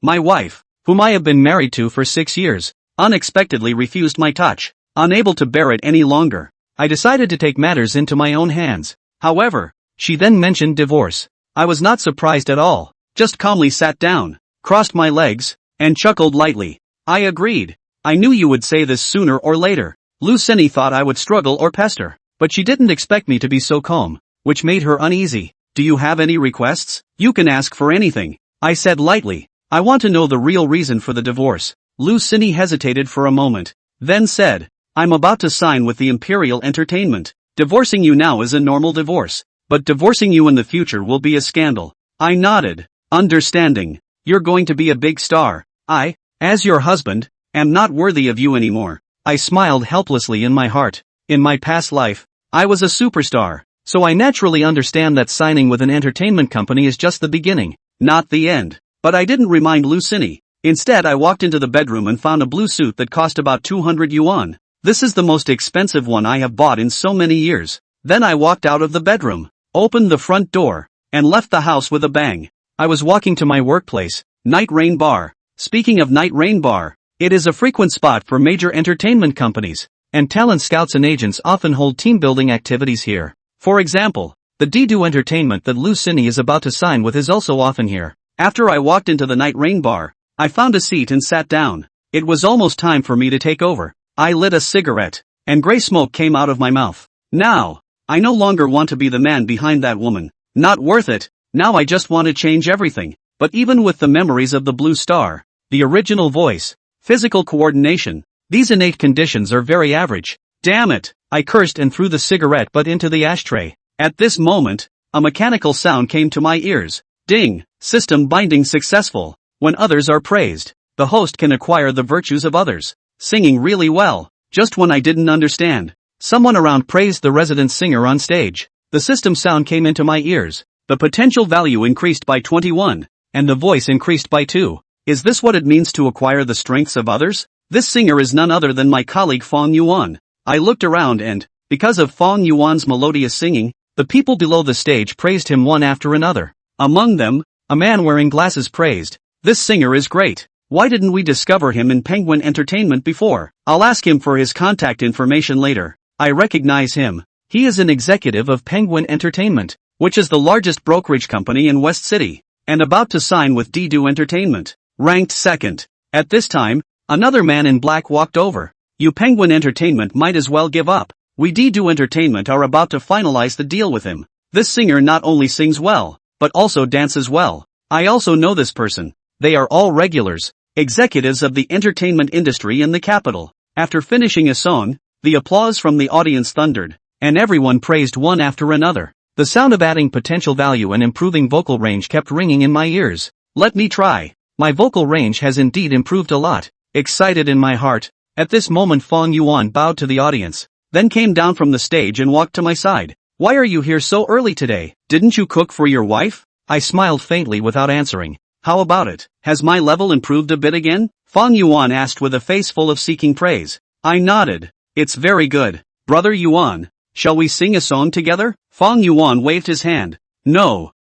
My wife, whom I have been married to for 6 years, unexpectedly refused my touch. Unable to bear it any longer, I decided to take matters into my own hands. However, she then mentioned divorce. I was not surprised at all, just calmly sat down, crossed my legs, and chuckled lightly. I agreed. I knew you would say this sooner or later. Lucini thought I would struggle or pester, but she didn't expect me to be so calm, which made her uneasy. Do you have any requests? You can ask for anything, I said lightly. I want to know the real reason for the divorce. Lucini hesitated for a moment, then said, I'm about to sign with the Imperial Entertainment. Divorcing you now is a normal divorce, but divorcing you in the future will be a scandal. I nodded, understanding. You're going to be a big star. I, as your husband, am not worthy of you anymore. I smiled helplessly in my heart. In my past life, I was a superstar, so I naturally understand that signing with an entertainment company is just the beginning, not the end. But I didn't remind Lucini. Instead, I walked into the bedroom and found a blue suit that cost about 200 yuan. This is the most expensive one I have bought in so many years. Then I walked out of the bedroom, opened the front door, and left the house with a bang. I was walking to my workplace, Night Rain Bar. Speaking of Night Rain Bar, it is a frequent spot for major entertainment companies, and talent scouts and agents often hold team-building activities here. For example, the D-Do Entertainment that Lucini is about to sign with is also often here. After I walked into the Night Rain Bar, I found a seat and sat down. It was almost time for me to take over. I lit a cigarette, and gray smoke came out of my mouth. Now, I no longer want to be the man behind that woman. Not worth it. Now I just want to change everything. But even with the memories of the blue star, the original voice, physical coordination, these innate conditions are very average. Damn it! I cursed and threw the cigarette butt into the ashtray. At this moment, a mechanical sound came to my ears. Ding! System binding successful. When others are praised, the host can acquire the virtues of others. Singing really well. Just when I didn't understand, someone around praised the resident singer on stage. The system sound came into my ears. The potential value increased by 21, and the voice increased by 2. Is this what it means to acquire the strengths of others? This singer is none other than my colleague Fong Yuan. I looked around and, because of Fong Yuan's melodious singing, the people below the stage praised him one after another. Among them, a man wearing glasses praised, "This singer is great. Why didn't we discover him in Penguin Entertainment before? I'll ask him for his contact information later." I recognize him. He is an executive of Penguin Entertainment, which is the largest brokerage company in West City, and about to sign with D-Do Entertainment, ranked second. At this time, another man in black walked over. You Penguin Entertainment might as well give up. We D-Do Entertainment are about to finalize the deal with him. This singer not only sings well, but also dances well. I also know this person. They are all regulars, executives of the entertainment industry in the capital. After finishing a song, the applause from the audience thundered, and everyone praised one after another. The sound of adding potential value and improving vocal range kept ringing in my ears. Let me try. My vocal range has indeed improved a lot. Excited in my heart. At this moment Fong Yuan bowed to the audience, then came down from the stage and walked to my side. "Why are you here so early today? Didn't you cook for your wife?" I smiled faintly without answering. "How about it? Has my level improved a bit again?" Fong Yuan asked with a face full of seeking praise. I nodded. "It's very good. Brother Yuan, shall we sing a song together?" Fong Yuan waved his hand. No,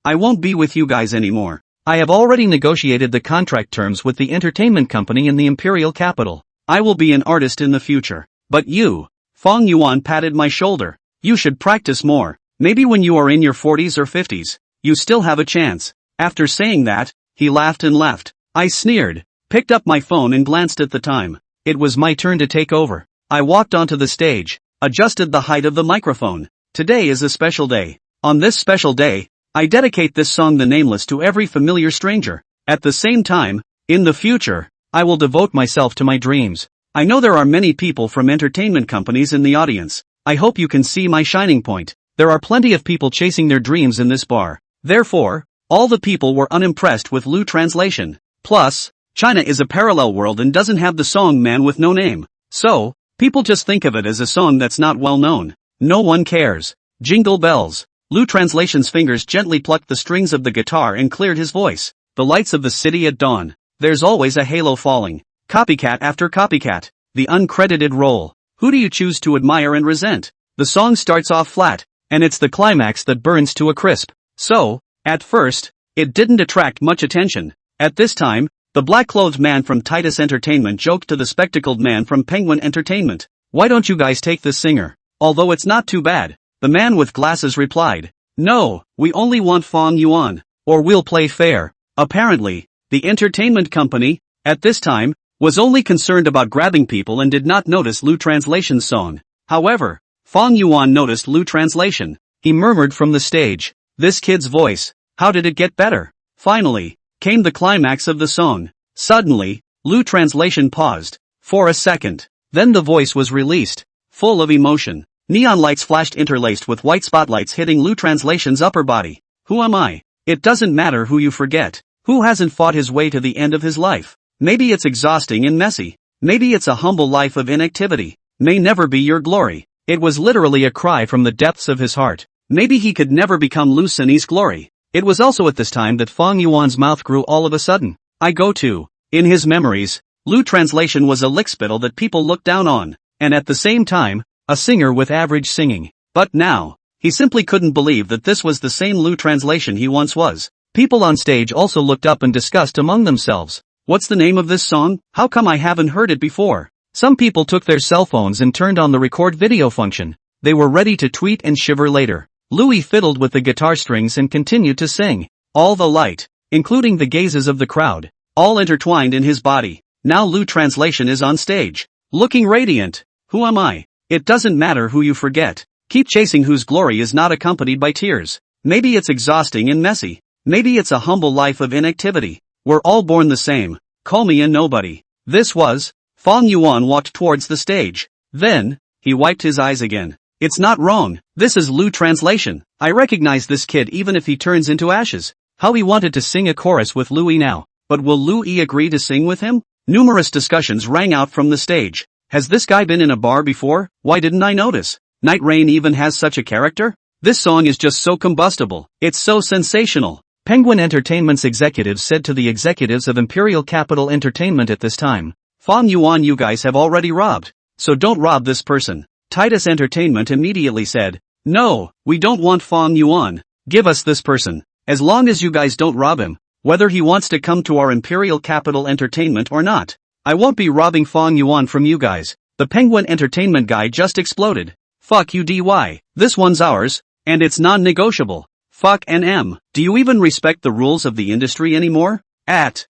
I won't be with you guys anymore. I have already negotiated the contract terms with the entertainment company in the imperial capital. I will be an artist in the future. But you," Fong Yuan patted my shoulder, "you should practice more. Maybe when you are in your 40s or 50s, you still have a chance." After saying that, he laughed and left. I sneered, picked up my phone and glanced at the time. It was my turn to take over. I walked onto the stage, adjusted the height of the microphone. Today is a special day. On this special day, I dedicate this song The Nameless to every familiar stranger. At the same time, in the future, I will devote myself to my dreams. I know there are many people from entertainment companies in the audience. I hope you can see my shining point. There are plenty of people chasing their dreams in this bar. Therefore, all the people were unimpressed with Lu translation. Plus, China is a parallel world and doesn't have the song Man with No Name. So, people just think of it as a song that's not well known. No one cares. Jingle bells. Lu translation's fingers gently plucked the strings of the guitar and cleared his voice. The lights of the city at dawn. There's always a halo falling. Copycat after copycat. The uncredited role. Who do you choose to admire and resent? The song starts off flat, and it's the climax that burns to a crisp. So, at first, it didn't attract much attention. At this time, the black-clothed man from Titus Entertainment joked to the spectacled man from Penguin Entertainment. "Why don't you guys take this singer? Although it's not too bad." The man with glasses replied. "No, we only want Fong Yuan, or we'll play fair." Apparently, the entertainment company, at this time, was only concerned about grabbing people and did not notice Lu Translation's song. However, Fong Yuan noticed Lu Translation. He murmured from the stage, "This kid's voice, how did it get better?" Finally, came the climax of the song. Suddenly, Lu Translation paused, for a second. Then the voice was released, full of emotion. Neon lights flashed interlaced with white spotlights hitting Lu Translation's upper body. "Who am I? It doesn't matter who you forget. Who hasn't fought his way to the end of his life? Maybe it's exhausting and messy. Maybe it's a humble life of inactivity. May never be your glory." It was literally a cry from the depths of his heart. Maybe he could never become Lu Sini's glory. It was also at this time that Fong Yuan's mouth grew all of a sudden. I go to. In his memories, Lu Translation was a lickspittle that people looked down on, and at the same time, a singer with average singing. But now, he simply couldn't believe that this was the same Lu Translation he once was. People on stage also looked up and discussed among themselves. "What's the name of this song? How come I haven't heard it before?" Some people took their cell phones and turned on the record video function. They were ready to tweet and shiver later. Louis fiddled with the guitar strings and continued to sing. All the light, including the gazes of the crowd, all intertwined in his body. Now Lu Translation is on stage, looking radiant. "Who am I? It doesn't matter who you forget. Keep chasing whose glory is not accompanied by tears. Maybe it's exhausting and messy. Maybe it's a humble life of inactivity. We're all born the same. Call me a nobody." This was. Fong Yuan walked towards the stage. Then, he wiped his eyes again. "It's not wrong. This is Lu Translation. I recognize this kid even if he turns into ashes." How he wanted to sing a chorus with Louis now. But will Louis agree to sing with him? Numerous discussions rang out from the stage. Has this guy been in a bar before? Why didn't I notice? Night Rain even has such a character? This song is just so combustible. It's so sensational. Penguin Entertainment's executives said to the executives of Imperial Capital Entertainment at this time, "Fong Yuan you guys have already robbed. So don't rob this person." Titus Entertainment immediately said, "No, we don't want Fong Yuan. Give us this person. As long as you guys don't rob him, whether he wants to come to our Imperial Capital Entertainment or not. I won't be robbing Fong Yuan from you guys." The Penguin Entertainment guy just exploded. "Fuck you DY. This one's ours, and it's non-negotiable. Fuck NM. Do you even respect the rules of the industry anymore? $.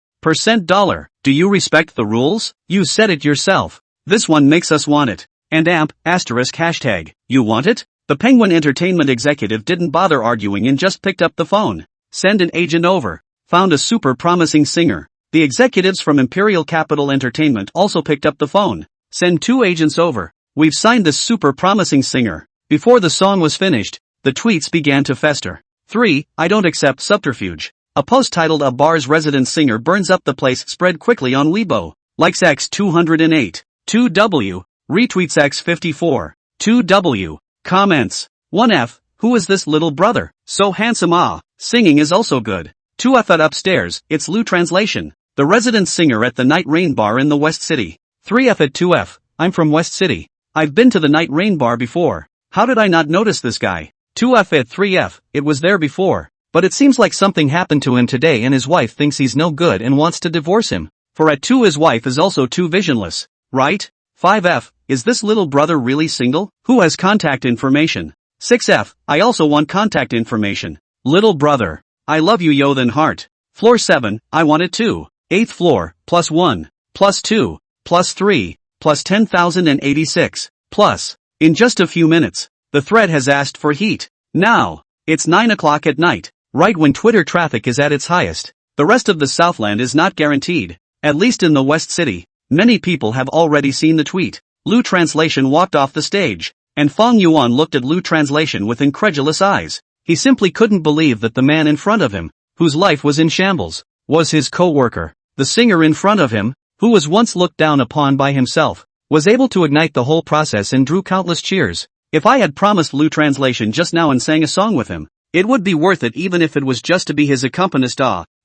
Do you respect the rules? You said it yourself. This one makes us want it. And amp, *#, you want it?" The Penguin Entertainment executive didn't bother arguing and just picked up the phone. "Send an agent over. Found a super promising singer." The executives from Imperial Capital Entertainment also picked up the phone. "Send 2 agents over. We've signed this super promising singer." Before the song was finished, the tweets began to fester. 3. I don't accept subterfuge. A post titled "A Bar's Resident Singer Burns Up the Place" spread quickly on Weibo. Likes X 208. 2W. Retweets X 54. 2W. Comments. 1F. Who is this little brother? So handsome. Singing is also good. 2F at upstairs, it's Lu Translation, the resident singer at the Night Rain Bar in the West City. 3F at 2F. I'm from West City. I've been to the Night Rain Bar before. How did I not notice this guy? 2F at 3F. It was there before. But it seems like something happened to him today and his wife thinks he's no good and wants to divorce him. For at 2 his wife is also too visionless. Right? 5F. Is this little brother really single? Who has contact information? 6F. I also want contact information. Little brother. I love you yo then heart. Floor 7. I want it too. 8th floor. +1. +2. +3. +10,086. Plus. In just a few minutes, the thread has asked for heat. Now. It's 9 o'clock at night. Right when Twitter traffic is at its highest. The rest of the Southland is not guaranteed. At least in the West City. Many people have already seen the tweet. Lu Translation walked off the stage. And Fong Yuan looked at Lu Translation with incredulous eyes. He simply couldn't believe that the man in front of him, whose life was in shambles, was his co-worker. The singer in front of him, who was once looked down upon by himself, was able to ignite the whole process and drew countless cheers. If I had promised Lu Translation just now and sang a song with him, it would be worth it even if it was just to be his accompanist.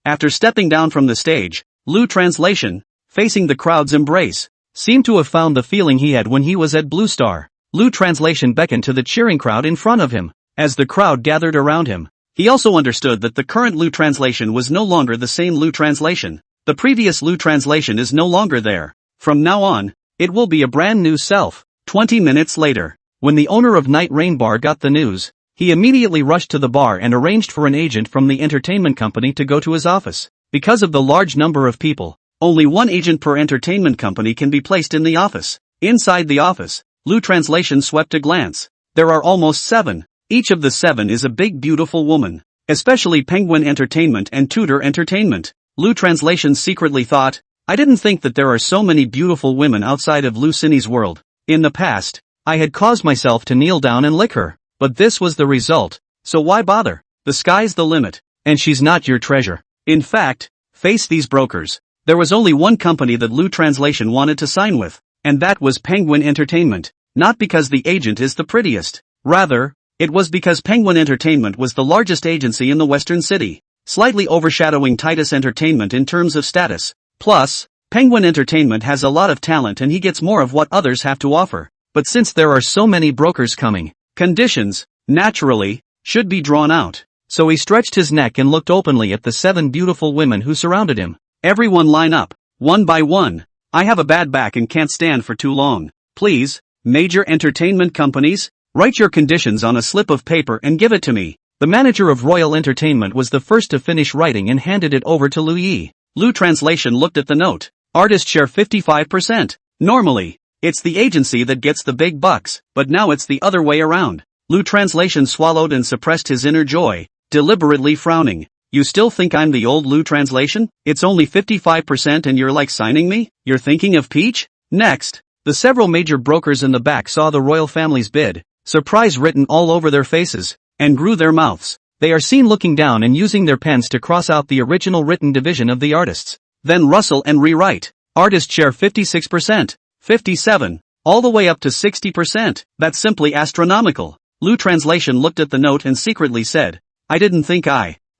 After stepping down from the stage, Lu Translation, facing the crowd's embrace, seemed to have found the feeling he had when he was at Blue Star. Lu Translation beckoned to the cheering crowd in front of him. As the crowd gathered around him, He also understood that the current Lu translation was no longer the same Lu translation. The previous Lu translation is no longer there. From now on, it will be a brand new self. 20 minutes later, when the owner of Night Rain Bar got the news, he immediately rushed to the bar and arranged for an agent from the entertainment company to go to his office. Because of the large number of people, only one agent per entertainment company can be placed in the office. Inside the office, Lu translation swept a glance. There are almost 7. Each of the 7 is a big beautiful woman. Especially Penguin Entertainment and Tudor Entertainment. Lu translation secretly thought, I didn't think that there are so many beautiful women outside of Lu Cindy's world. In the past, I had caused myself to kneel down and lick her. But this was the result, so why bother? The sky's the limit, and she's not your treasure. In fact, face these brokers. There was only one company that Lu translation wanted to sign with, and that was Penguin Entertainment. Not because the agent is the prettiest. Rather, it was because Penguin Entertainment was the largest agency in the Western City, slightly overshadowing Titus Entertainment in terms of status. Plus, Penguin Entertainment has a lot of talent and he gets more of what others have to offer. But since there are so many brokers coming, conditions, naturally, should be drawn out. So he stretched his neck and looked openly at the 7 beautiful women who surrounded him. Everyone line up, one by one. I have a bad back and can't stand for too long. Please, major entertainment companies, write your conditions on a slip of paper and give it to me. The manager of Royal Entertainment was the first to finish writing and handed it over to Lu Yi. Lu translation looked at the note. Artist share 55%. Normally, it's the agency that gets the big bucks, but now it's the other way around. Lu translation swallowed and suppressed his inner joy, deliberately frowning. You still think I'm the old Lu translation? It's only 55% and you're like signing me? You're thinking of Peach? Next, the several major brokers in the back saw the royal family's bid, surprise written all over their faces, and grew their mouths. They are seen looking down and using their pens to cross out the original written division of the artists. Then rustle and rewrite. Artist share 56%, 57, all the way up to 60%. That's simply astronomical. Lu translation looked at the note and secretly said, I didn't think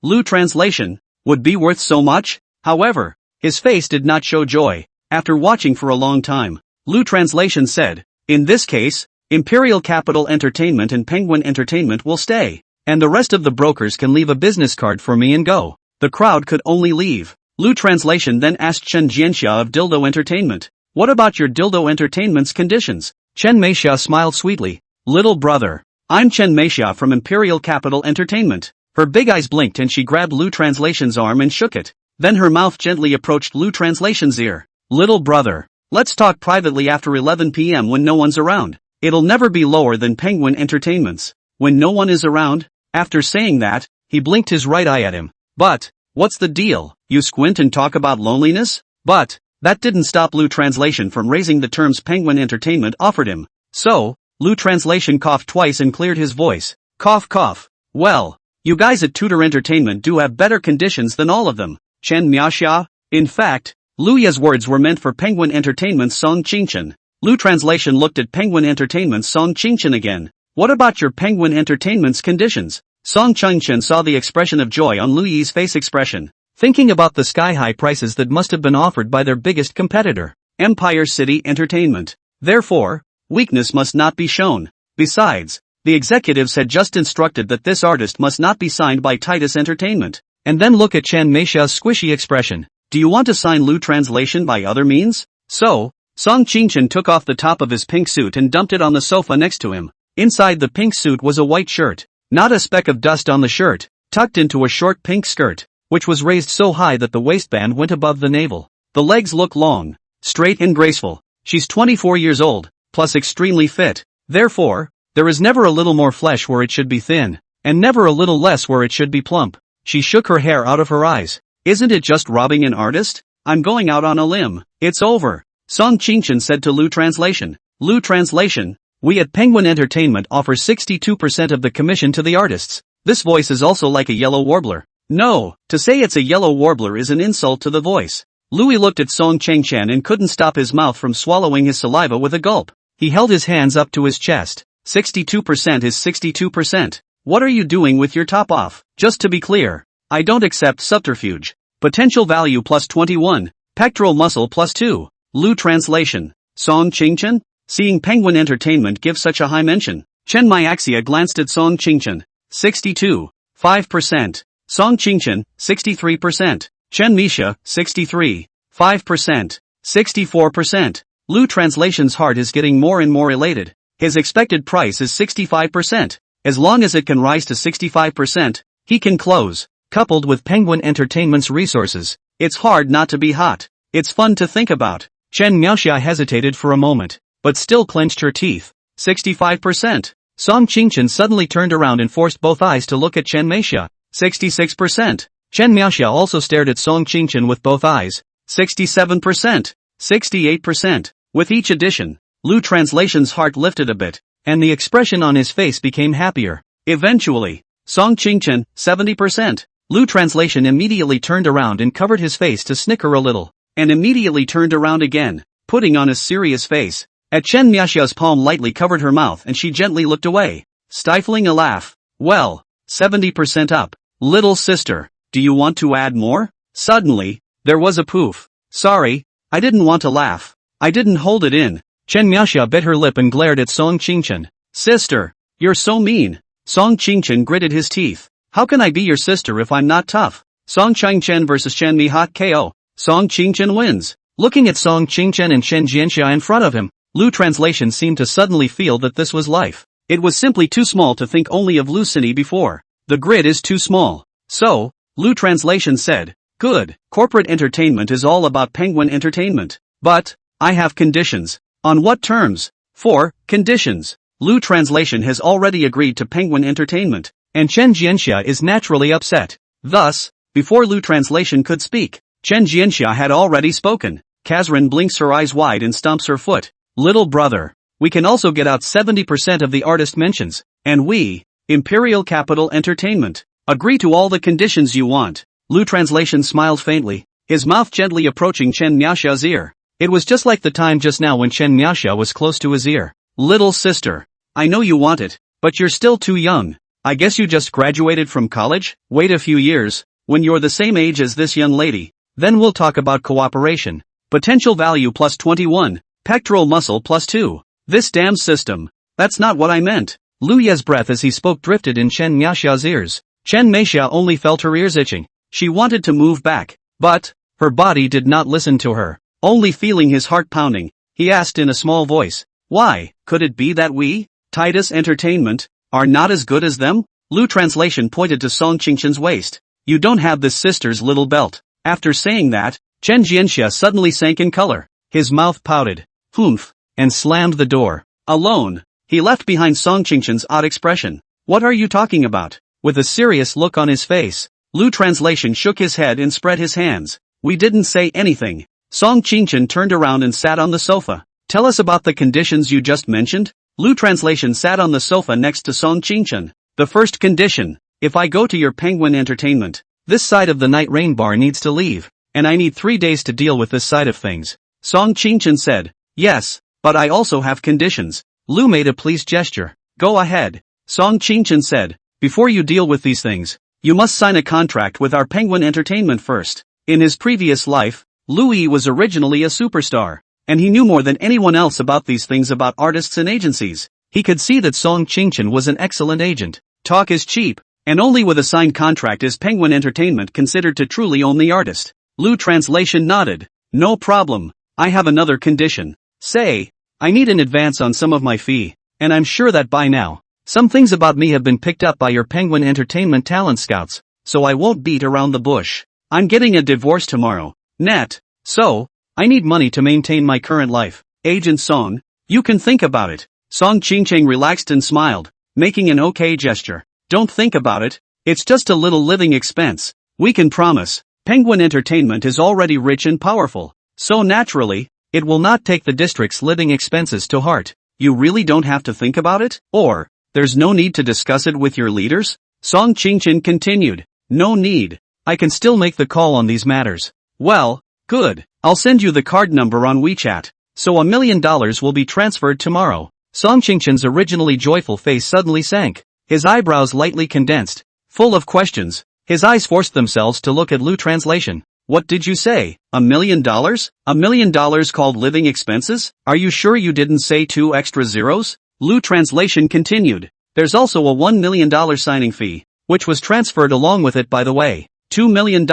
Lu translation, would be worth so much. However, his face did not show joy. After watching for a long time, Lu translation said, in this case, Imperial Capital Entertainment and Penguin Entertainment will stay, and the rest of the brokers can leave a business card for me and go. The crowd could only leave. Lu translation then asked Chen Jianxia of Dildo Entertainment, what about your Dildo Entertainment's conditions? Chen Meixia smiled sweetly, little brother, I'm Chen Meixia from Imperial Capital Entertainment. Her big eyes blinked and she grabbed Lu translation's arm and shook it. Then her mouth gently approached Lu translation's ear. Little brother, let's talk privately after 11 p.m. when no one's around. It'll never be lower than Penguin Entertainment's. When no one is around? After saying that, he blinked his right eye at him. But, what's the deal? You squint and talk about loneliness? But, that didn't stop Lu translation from raising the terms Penguin Entertainment offered him. So, Lu translation coughed twice and cleared his voice. Cough cough. Well, you guys at Tudor Entertainment do have better conditions than all of them. Chen Miaxia. In fact, Lu Ye's words were meant for Penguin Entertainment's Song Qingchen. Lu translation looked at Penguin Entertainment's Song Qingchen again. What about your Penguin Entertainment's conditions? Song Qingchen saw the expression of joy on Lu Yi's face expression, thinking about the sky-high prices that must have been offered by their biggest competitor, Empire City Entertainment. Therefore, weakness must not be shown. Besides, the executives had just instructed that this artist must not be signed by Titus Entertainment. And then look at Chen Meixia's squishy expression. Do you want to sign Lu translation by other means? So, Song Qingchen took off the top of his pink suit and dumped it on the sofa next to him. Inside the pink suit was a white shirt, not a speck of dust on the shirt, tucked into a short pink skirt, which was raised so high that the waistband went above the navel. The legs look long, straight and graceful. She's 24 years old, plus extremely fit. Therefore, there is never a little more flesh where it should be thin, and never a little less where it should be plump. She shook her hair out of her eyes. Isn't it just robbing an artist? I'm going out on a limb. It's over. Song Qingchen said to Lu translation. Lu translation, we at Penguin Entertainment offer 62% of the commission to the artists. This voice is also like a yellow warbler. No, to say it's a yellow warbler is an insult to the voice. Louis looked at Song Qingchen and couldn't stop his mouth from swallowing his saliva with a gulp. He held his hands up to his chest. 62% is 62%. What are you doing with your top off? Just to be clear, I don't accept subterfuge. Potential value plus 21. Pectoral muscle plus 2. Lu translation. Song Qingchen? Seeing Penguin Entertainment give such a high mention, Chen Miaxia glanced at Song Qingchen. 62. 5%. Song Qingchen, 63%. Chen Misha, 63.5%. 64%. Lu Translation's heart is getting more and more elated. His expected price is 65%. As long as it can rise to 65%, he can close. Coupled with Penguin Entertainment's resources, it's hard not to be hot. It's fun to think about. Chen Miaoxia hesitated for a moment, but still clenched her teeth. 65%. Song Qingchen suddenly turned around and forced both eyes to look at Chen Miaoxia. 66%. Chen Miaoxia also stared at Song Qingchen with both eyes. 67%. 68%. With each addition, Lu Translation's heart lifted a bit, and the expression on his face became happier. Eventually, Song Qingchen, 70%. Lu Translation immediately turned around and covered his face to snicker a little, and immediately turned around again, putting on a serious face. At Chen Miaoxia's palm lightly covered her mouth and she gently looked away, stifling a laugh. Well, 70% up. Little sister, do you want to add more? Suddenly, there was a poof. Sorry, I didn't want to laugh. I didn't hold it in. Chen Miaoxia bit her lip and glared at Song Qingchen. Sister, you're so mean. Song Qingchen gritted his teeth. How can I be your sister if I'm not tough? Song Qingchen versus Chen Mi hot KO. Song Qingchen wins. Looking at Song Qingchen and Chen Jianxia in front of him, Lu Translation seemed to suddenly feel that this was life. It was simply too small to think only of Lucini before. The grid is too small. So, Lu Translation said, good, corporate entertainment is all about Penguin Entertainment. But, I have conditions. On what terms? 4 conditions. Lu Translation has already agreed to Penguin Entertainment, and Chen Jianxia is naturally upset. Thus, before Lu Translation could speak, Chen Jianxia had already spoken. Kazran blinks her eyes wide and stomps her foot. Little brother, we can also get out 70% of the artist mentions, and we, Imperial Capital Entertainment, agree to all the conditions you want. Lu Translation smiled faintly, his mouth gently approaching Chen Miaoxia's ear. It was just like the time just now when Chen Miaoxia was close to his ear. Little sister, I know you want it, but you're still too young. I guess you just graduated from college? Wait a few years, when you're the same age as this young lady, then we'll talk about cooperation. Potential value plus 21, pectoral muscle plus 2. This damn system. That's not what I meant. Lu Ye's breath as he spoke drifted in Chen Miaoxia's ears. Chen Miaoxia only felt her ears itching. She wanted to move back, but her body did not listen to her. Only feeling his heart pounding, he asked in a small voice, why, could it be that we, Titus Entertainment, are not as good as them? Lu Translation pointed to Song Qingchen's waist. You don't have this sister's little belt. After saying that, Chen Jianxia suddenly sank in color. His mouth pouted, humph, and slammed the door. Alone, he left behind Song Qingchen's odd expression. What are you talking about? With a serious look on his face, Lu Translation shook his head and spread his hands. We didn't say anything. Song Qingchen turned around and sat on the sofa. Tell us about the conditions you just mentioned. Lu Translation sat on the sofa next to Song Qingchen. The first condition, if I go to your Penguin Entertainment, this side of the Night Rain bar needs to leave, and I need 3 days to deal with this side of things. Song Qingchen said, yes, but I also have conditions. Lu made a pleased gesture. Go ahead. Song Qingchen said, before you deal with these things, you must sign a contract with our Penguin Entertainment first. In his previous life, Louis was originally a superstar, and he knew more than anyone else about these things about artists and agencies. He could see that Song Qingchen was an excellent agent. Talk is cheap, and only with a signed contract is Penguin Entertainment considered to truly own the artist. Lu Translation nodded. No problem. I have another condition. Say, I need an advance on some of my fee, and I'm sure that by now, some things about me have been picked up by your Penguin Entertainment talent scouts, so I won't beat around the bush. I'm getting a divorce tomorrow. Net. So, I need money to maintain my current life. Agent Song, you can think about it. Song Qingchen relaxed and smiled, making an okay gesture. Don't think about it. It's just a little living expense. We can promise. Penguin Entertainment is already rich and powerful. So naturally, it will not take the district's living expenses to heart. You really don't have to think about it? Or, there's no need to discuss it with your leaders? Song Qingchen continued. No need. I can still make the call on these matters. Well, good. I'll send you the card number on WeChat. So $1 million will be transferred tomorrow. Song Qingchen's originally joyful face suddenly sank. His eyebrows lightly condensed. Full of questions, his eyes forced themselves to look at Lu Translation. What did you say? $1 million? $1 million called living expenses? Are you sure you didn't say 2 extra zeros? Lu Translation continued. There's also a $1 million signing fee. which was transferred along with it by the way. $2 million?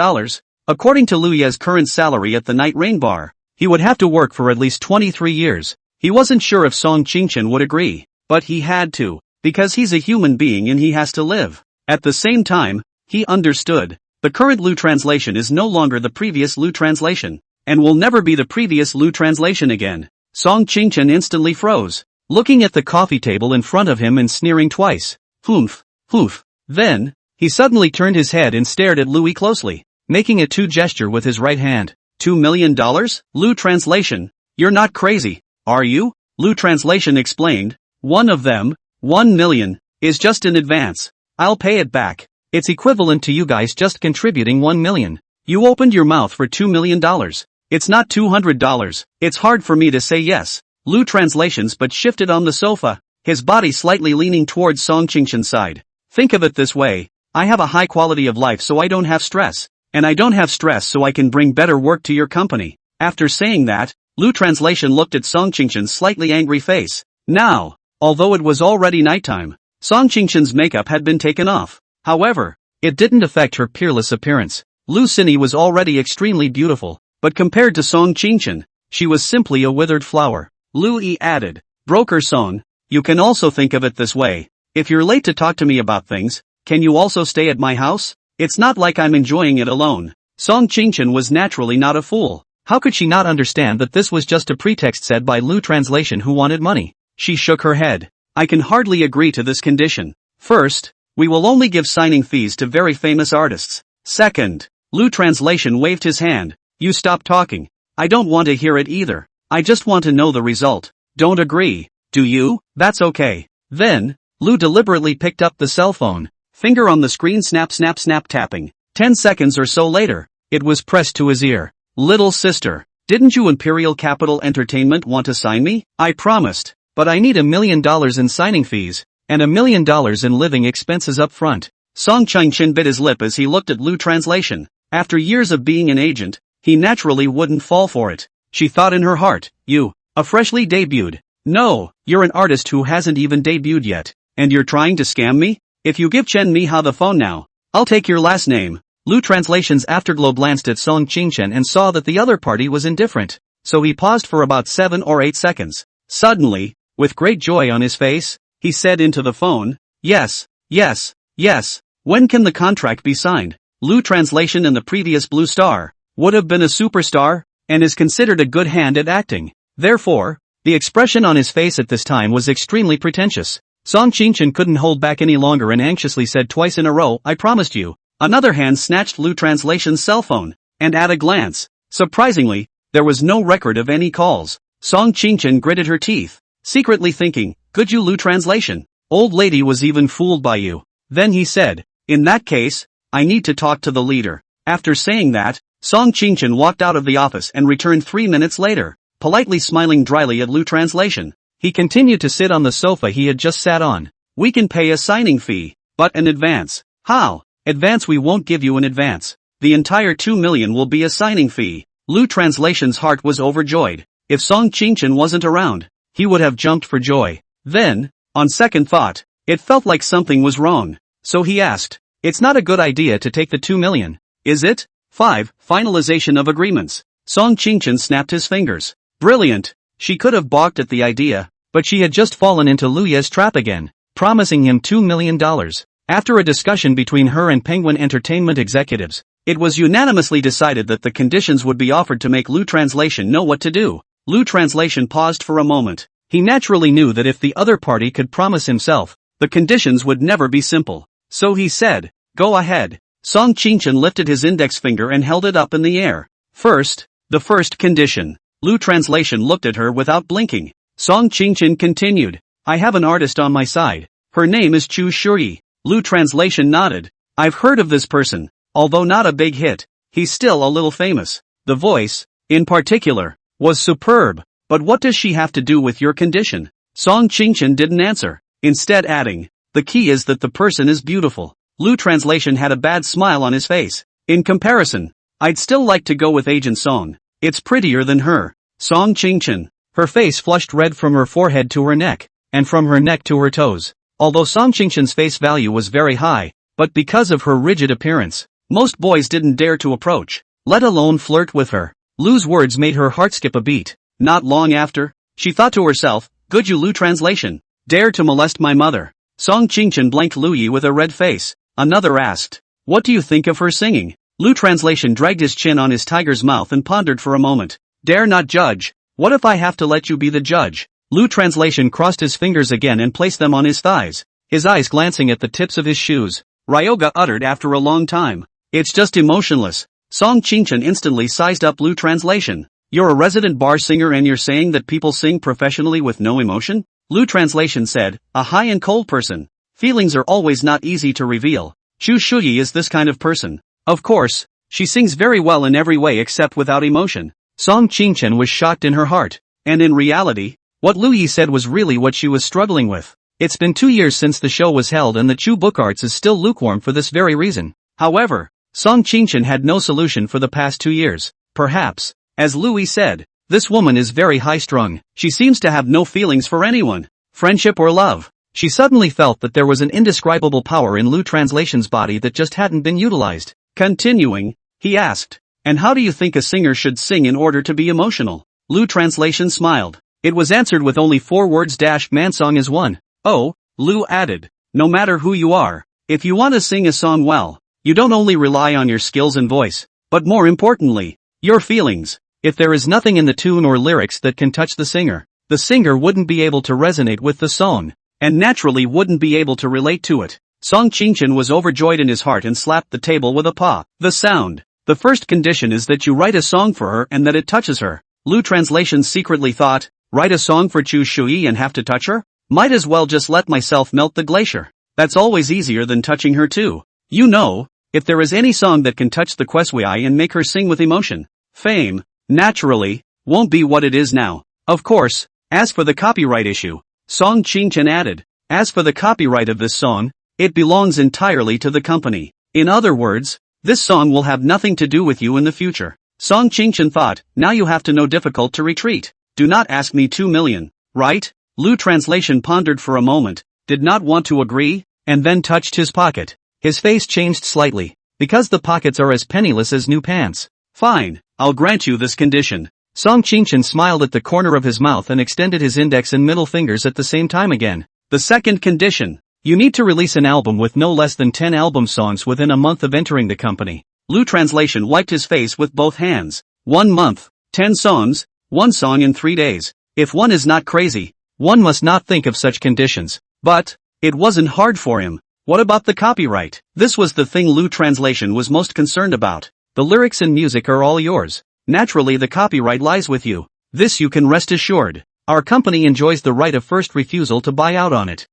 According to Luya's current salary at the Night Rain Bar, he would have to work for at least 23 years. He wasn't sure if Song Qingchen would agree, but he had to, because he's a human being and he has to live. At the same time, he understood. The current Lu translation is no longer the previous Lu translation, and will never be the previous Lu translation again. Song Qingchen instantly froze, looking at the coffee table in front of him and sneering twice. Humph, humph. Then, he suddenly turned his head and stared at Louis closely, making a two gesture with his right hand. $2 million? Lu translation? You're not crazy, are you? Lu translation explained. One of them, 1 million, is just in advance. I'll pay it back. It's equivalent to you guys just contributing 1 million. You opened your mouth for $2 million. It's not $200. It's hard for me to say yes. Lu translations but shifted on the sofa, his body slightly leaning towards Song Qingchen's side. Think of it this way. I have a high quality of life so I don't have stress. And I don't have stress so I can bring better work to your company. After saying that, Lu translation looked at Song Qingchen's slightly angry face. Now, although it was already nighttime, Song Qingchen's makeup had been taken off. However, it didn't affect her peerless appearance. Lu Xinyi was already extremely beautiful, but compared to Song Qingchen, she was simply a withered flower. Lu Yi added, Broker Song, you can also think of it this way. If you're late to talk to me about things, can you also stay at my house? It's not like I'm enjoying it alone. Song Qingchen was naturally not a fool. How could she not understand that this was just a pretext said by Lu translation who wanted money? She shook her head. I can hardly agree to this condition. First, we will only give signing fees to very famous artists. Second, Lu translation waved his hand. You stop talking. I don't want to hear it either. I just want to know the result. Don't agree, do you? That's okay. Then, Lu deliberately picked up the cell phone. Finger on the screen, snap snap snap tapping. 10 seconds or so later, it was pressed to his ear. Little sister, didn't you Imperial Capital Entertainment want to sign me? I promised, but I need $1 million in signing fees, and $1 million in living expenses up front. Song Qingchen bit his lip as he looked at Lu translation. After years of being an agent, he naturally wouldn't fall for it. She thought in her heart, you, a freshly debuted. No, you're an artist who hasn't even debuted yet, and you're trying to scam me? If you give Chen Miha the phone now, I'll take your last name. Lu translation's afterglow glanced at Song Qingchen and saw that the other party was indifferent, so he paused for about 7 or 8 seconds. Suddenly, with great joy on his face, he said into the phone, yes, yes, yes, when can the contract be signed? Lu translation in the previous Blue Star would have been a superstar, and is considered a good hand at acting. Therefore, the expression on his face at this time was extremely pretentious. Song Qingchen couldn't hold back any longer and anxiously said twice in a row, I promised you. Another hand snatched Lu translation's cell phone, and at a glance, surprisingly, there was no record of any calls. Song Qingchen gritted her teeth, secretly thinking, good you Lu translation. Old lady was even fooled by you. Then he said, in that case, I need to talk to the leader. After saying that, Song Qingchen walked out of the office and returned 3 minutes later, politely smiling dryly at Lu translation. He continued to sit on the sofa he had just sat on. We can pay a signing fee, but an advance. How? Advance? We won't give you an advance. The entire 2 million will be a signing fee. Lu translation's heart was overjoyed. If Song Qingchen wasn't around, he would have jumped for joy. Then, on second thought, it felt like something was wrong. So he asked, it's not a good idea to take the 2 million, is it? 5. Finalization of agreements. Song Qingchen snapped his fingers. Brilliant. She could have balked at the idea, but she had just fallen into Luya's trap again, promising him $2 million. After a discussion between her and Penguin Entertainment executives, it was unanimously decided that the conditions would be offered to make Lu translation know what to do. Lu translation paused for a moment. He naturally knew that if the other party could promise himself, the conditions would never be simple. So he said, go ahead. Song Qingchen lifted his index finger and held it up in the air. First, the first condition. Lu translation looked at her without blinking. Song Qingchen continued, I have an artist on my side. Her name is Chu Shuyi. Lu translation nodded. I've heard of this person, although not a big hit. He's still a little famous. The voice, in particular, was superb. But what does she have to do with your condition? Song Qingchen didn't answer, instead adding, the key is that the person is beautiful. Lu translation had a bad smile on his face. In comparison, I'd still like to go with Agent Song. It's prettier than her. Song Qingchen. Her face flushed red from her forehead to her neck, and from her neck to her toes. Although Song Qingchen's face value was very high, but because of her rigid appearance, most boys didn't dare to approach, let alone flirt with her. Lu's words made her heart skip a beat. Not long after, she thought to herself, good you Lu. Translation. Dare to molest my mother. Song Qingchen blanked Lu Yi with a red face. Another asked, what do you think of her singing? Lu. Translation dragged his chin on his tiger's mouth and pondered for a moment. Dare not judge. What if I have to let you be the judge? Lu. Translation crossed his fingers again and placed them on his thighs, his eyes glancing at the tips of his shoes. Ryoga uttered after a long time. It's just emotionless. Song Qingchen instantly sized up Lu. Translation. You're a resident bar singer and you're saying that people sing professionally with no emotion? Lu. Translation said, a high and cold person. Feelings are always not easy to reveal. Chu Shuyi is this kind of person. Of course, she sings very well in every way except without emotion. Song Qingchen was shocked in her heart. And in reality, what Lu Yi said was really what she was struggling with. It's been 2 years since the show was held and the Chu Book Arts is still lukewarm for this very reason. However, Song Qingchen had no solution for the past 2 years. Perhaps, as Lu Yi said, this woman is very high-strung. She seems to have no feelings for anyone, friendship or love. She suddenly felt that there was an indescribable power in Lu. Translation's body that just hadn't been utilized. Continuing, he asked, and how do you think a singer should sing in order to be emotional? Lu. Translation smiled. It was answered with only 4 words. Man song is one. Oh, Lu added, no matter who you are, if you want to sing a song well, you don't only rely on your skills and voice, but more importantly, your feelings. If there is nothing in the tune or lyrics that can touch the singer wouldn't be able to resonate with the song, and naturally wouldn't be able to relate to it. Song Qingchen was overjoyed in his heart and slapped the table with a paw. The sound. The first condition is that you write a song for her and that it touches her. Lu. Translation secretly thought, write a song for Chu Shuyi and have to touch her? Might as well just let myself melt the glacier. That's always easier than touching her too. You know, if there is any song that can touch the Quesui and make her sing with emotion, fame, naturally, won't be what it is now. Of course, as for the copyright issue, Song Qingchen added, as for the copyright of this song, it belongs entirely to the company. In other words, this song will have nothing to do with you in the future. Song Qingchen thought, now you have to know difficult to retreat. Do not ask me 2 million, right? Lu. Translation pondered for a moment, did not want to agree, and then touched his pocket. His face changed slightly, because the pockets are as penniless as new pants. Fine, I'll grant you this condition. Song Qingchen smiled at the corner of his mouth and extended his index and middle fingers at the same time again. The second condition. You need to release an album with no less than 10 album songs within a month of entering the company. Lu. Translation wiped his face with both hands. 1 month, 10 songs, 1 song in 3 days. If one is not crazy, one must not think of such conditions. But, it wasn't hard for him. What about the copyright? This was the thing Lu. Translation was most concerned about. The lyrics and music are all yours. Naturally the copyright lies with you. This you can rest assured. Our company enjoys the right of first refusal to buy out on it.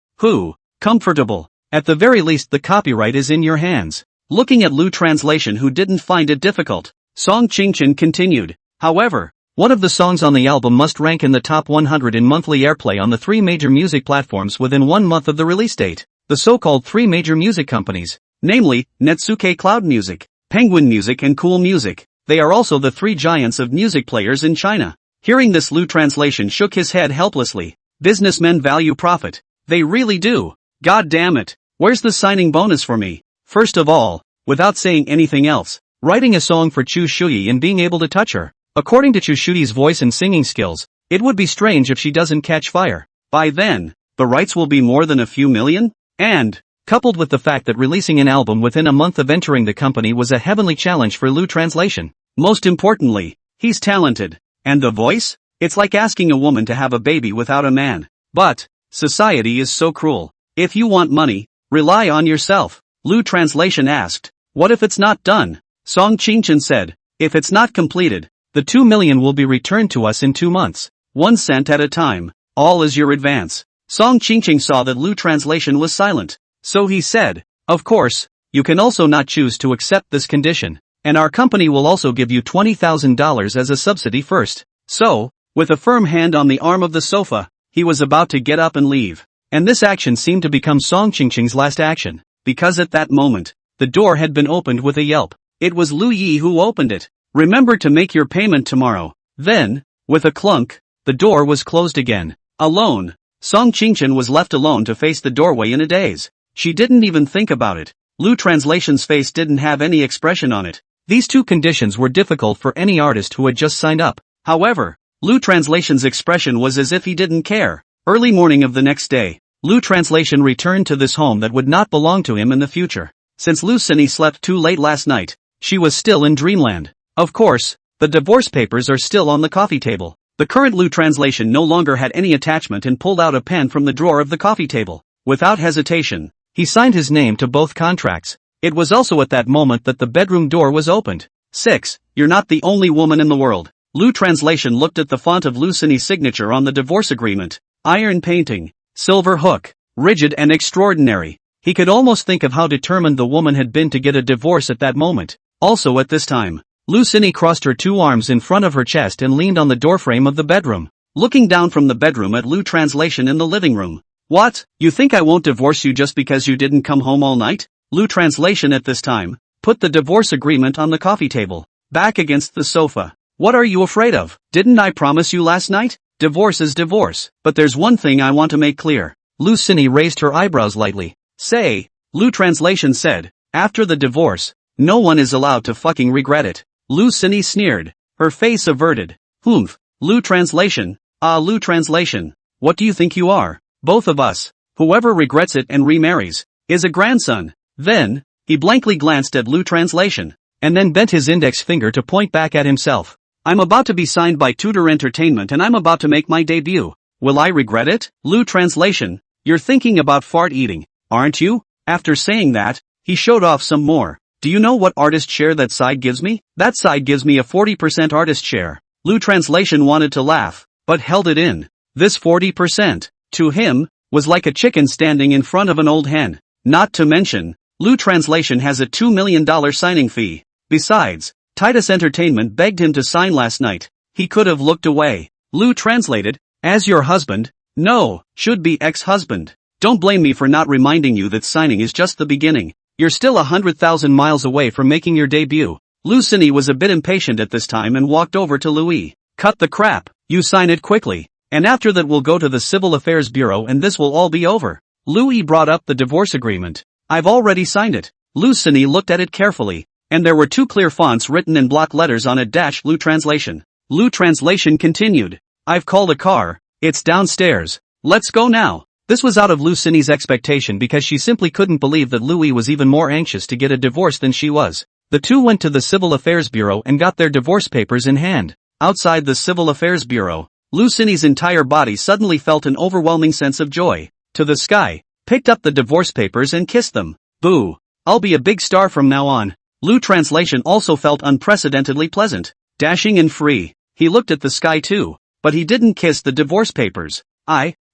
Comfortable. At the very least the copyright is in your hands. Looking at Lu. Translation who didn't find it difficult, Song Qingchen continued. However, one of the songs on the album must rank in the top 100 in monthly airplay on the 3 major music platforms within 1 month of the release date. The so-called 3 major music companies, namely, Netsuke Cloud Music, Penguin Music and Cool Music. They are also the 3 giants of music players in China. Hearing this, Lu. Translation shook his head helplessly. Businessmen value profit. They really do. God damn it. Where's the signing bonus for me? First of all, without saying anything else, writing a song for Chu Shuyi and being able to touch her. According to Chu Shuyi's voice and singing skills, it would be strange if she doesn't catch fire. By then, the rights will be more than a few million? And, coupled with the fact that releasing an album within a month of entering the company was a heavenly challenge for Lu. Translation. Most importantly, he's talented. And the voice? It's like asking a woman to have a baby without a man. But, society is so cruel. If you want money, rely on yourself. Lu. Translation asked, what if it's not done? Song Qingchen said, if it's not completed, the 2 million will be returned to us in 2 months. 1 cent at a time. All is your advance. Song Qingchen saw that Lu. Translation was silent. So he said, of course, you can also not choose to accept this condition. And our company will also give you $20,000 as a subsidy first. So, with a firm hand on the arm of the sofa, he was about to get up and leave. And this action seemed to become Song Qingchen's last action, because at that moment, the door had been opened with a yelp. It was Lu Yi who opened it. Remember to make your payment tomorrow. Then, with a clunk, the door was closed again. Alone, Song Qingchen was left alone to face the doorway in a daze. She didn't even think about it. Lu Translation's face didn't have any expression on it. These two conditions were difficult for any artist who had just signed up. However, Lu Translation's expression was as if he didn't care. Early morning of the next day, Lu Translation returned to this home that would not belong to him in the future. Since Lu Cini slept too late last night, she was still in dreamland. Of course, the divorce papers are still on the coffee table. The current Lu Translation no longer had any attachment and pulled out a pen from the drawer of the coffee table. Without hesitation, he signed his name to both contracts. It was also at that moment that the bedroom door was opened. 6. You're not the only woman in the world. Lu Translation looked at the font of Lu Cini's signature on the divorce agreement. Iron painting, silver hook, rigid and extraordinary. He could almost think of how determined the woman had been to get a divorce at that moment. Also at this time, Lu Cini crossed her two arms in front of her chest and leaned on the doorframe of the bedroom, looking down from the bedroom at Lu Translation in the living room. What? You think I won't divorce you just because you didn't come home all night? Lu Translation at this time put the divorce agreement on the coffee table, back against the sofa. What are you afraid of? Didn't I promise you last night? Divorce is divorce. But there's one thing I want to make clear. Lu Cini raised her eyebrows lightly. Say, Lu Translation said, after the divorce, no one is allowed to fucking regret it. Lu Cini sneered, her face averted. Humph. Lu Translation. Lu Translation. What do you think you are? Both of us. Whoever regrets it and remarries is a grandson. Then, he blankly glanced at Lu Translation, and then bent his index finger to point back at himself. I'm about to be signed by Tudor Entertainment and I'm about to make my debut. Will I regret it? Lu Translation. You're thinking about fart eating, aren't you? After saying that, he showed off some more. Do you know what artist share that side gives me? That side gives me a 40% artist share. Lu Translation wanted to laugh, but held it in. This 40%, to him, was like a chicken standing in front of an old hen. Not to mention, Lu Translation has a $2 million signing fee. Besides, Titus Entertainment begged him to sign last night. He could have looked away. Lu translated, as your husband? No, should be ex-husband. Don't blame me for not reminding you that signing is just the beginning. You're still 100,000 miles away from making your debut. Lu Cini was a bit impatient at this time and walked over to Louis. Cut the crap, you sign it quickly. And after that we'll go to the Civil Affairs Bureau and this will all be over. Louis brought up the divorce agreement. I've already signed it. Lu Cini looked at it carefully, and there were two clear fonts written in block letters on it. Lu Translation. Lu Translation continued. I've called a car, it's downstairs. Let's go now. This was out of Lu Cini's expectation because she simply couldn't believe that Louis was even more anxious to get a divorce than she was. The two went to the Civil Affairs Bureau and got their divorce papers in hand. Outside the Civil Affairs Bureau, Lu Cini's entire body suddenly felt an overwhelming sense of joy. To the sky, picked up the divorce papers and kissed them. Boo. I'll be a big star from now on. Lu Translation also felt unprecedentedly pleasant, dashing and free. He looked at the sky too, but he didn't kiss the divorce papers.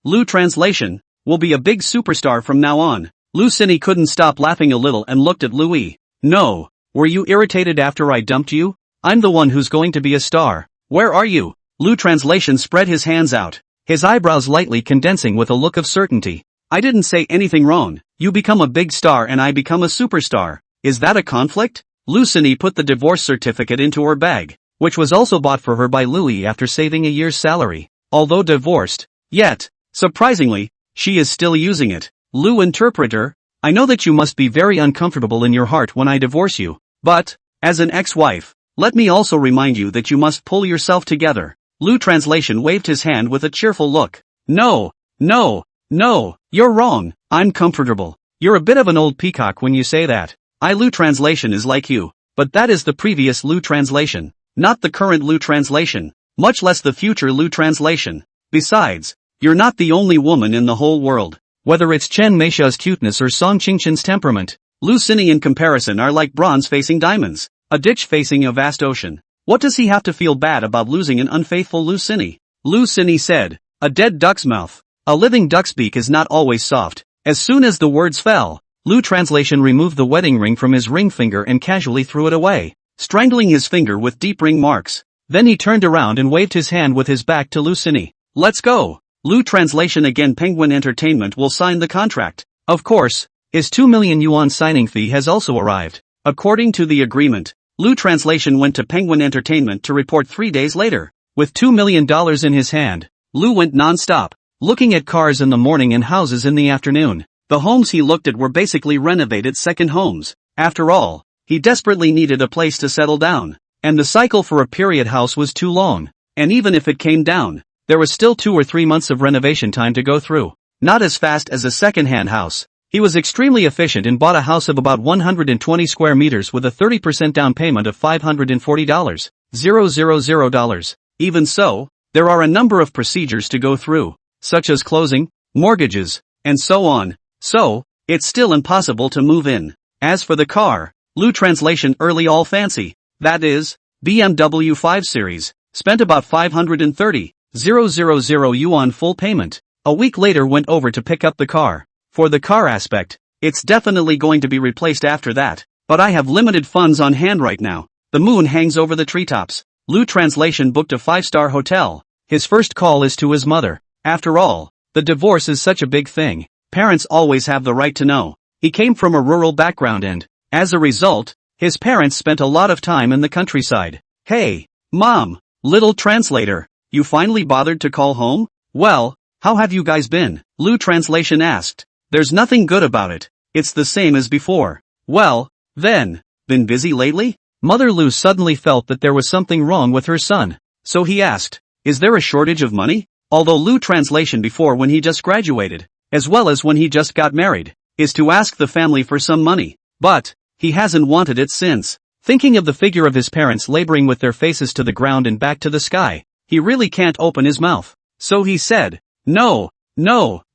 Lu Translation, will be a big superstar from now on. Lu Cini couldn't stop laughing a little and looked at Louis. No, were you irritated after I dumped you? I'm the one who's going to be a star. Where are you? Lu Translation spread his hands out, his eyebrows lightly condensing with a look of certainty. I didn't say anything wrong. You become a big star and I become a superstar. Is that a conflict? Lu Cini put the divorce certificate into her bag, which was also bought for her by Louis after saving a year's salary. Although divorced, yet, surprisingly, she is still using it. Lu interpreter, I know that you must be very uncomfortable in your heart when I divorce you, but, as an ex-wife, let me also remind you that you must pull yourself together. Lu Translation waved his hand with a cheerful look. No, you're wrong. I'm comfortable. You're a bit of an old peacock when you say that. Lu Translation is like you, but that is the previous Lu Translation, not the current Lu Translation, much less the future Lu Translation. Besides, you're not the only woman in the whole world. Whether it's Chen Meixia's cuteness or Song Qingqian's temperament, Lu Cini in comparison are like bronze facing diamonds, a ditch facing a vast ocean. What does he have to feel bad about losing an unfaithful Lu Cini? Lu Cini said, a dead duck's mouth. A living duck's beak is not always soft. As soon as the words fell, Lu Translation removed the wedding ring from his ring finger and casually threw it away, strangling his finger with deep ring marks. Then he turned around and waved his hand with his back to Lu Cini. Let's go. Lu Translation again. Penguin Entertainment will sign the contract. Of course, his 2 million yuan signing fee has also arrived. According to the agreement, Lu Translation went to Penguin Entertainment to report 3 days later. With $2 million in his hand, Lu went non-stop, looking at cars in the morning and houses in the afternoon. The homes he looked at were basically renovated second homes. After all, he desperately needed a place to settle down. And the cycle for a period house was too long. And even if it came down, there was still 2 or 3 months of renovation time to go through. Not as fast as a second-hand house. He was extremely efficient and bought a house of about 120 square meters with a 30% down payment of $540,000. Even so, there are a number of procedures to go through, such as closing, mortgages, and so on. So, it's still impossible to move in. As for the car, Lu translation early all fancy, that is, BMW 5 Series, spent about 530,000 yuan full payment. A week later went over to pick up the car. For the car aspect, it's definitely going to be replaced after that, but I have limited funds on hand right now. The moon hangs over the treetops. Lu translation booked a 5-star hotel. His first call is to his mother. After all, the divorce is such a big thing. Parents always have the right to know. He came from a rural background and, as a result, his parents spent a lot of time in the countryside. Hey, Mom, little translator, you finally bothered to call home? Well, how have you guys been? Lu translation asked. There's nothing good about it. It's the same as before. Well, then, been busy lately? Mother Lu suddenly felt that there was something wrong with her son. So he asked, is there a shortage of money? Although Lu translation before when he just graduated, as well as when he just got married, is to ask the family for some money. But, he hasn't wanted it since. Thinking of the figure of his parents laboring with their faces to the ground and back to the sky, he really can't open his mouth. So he said, no,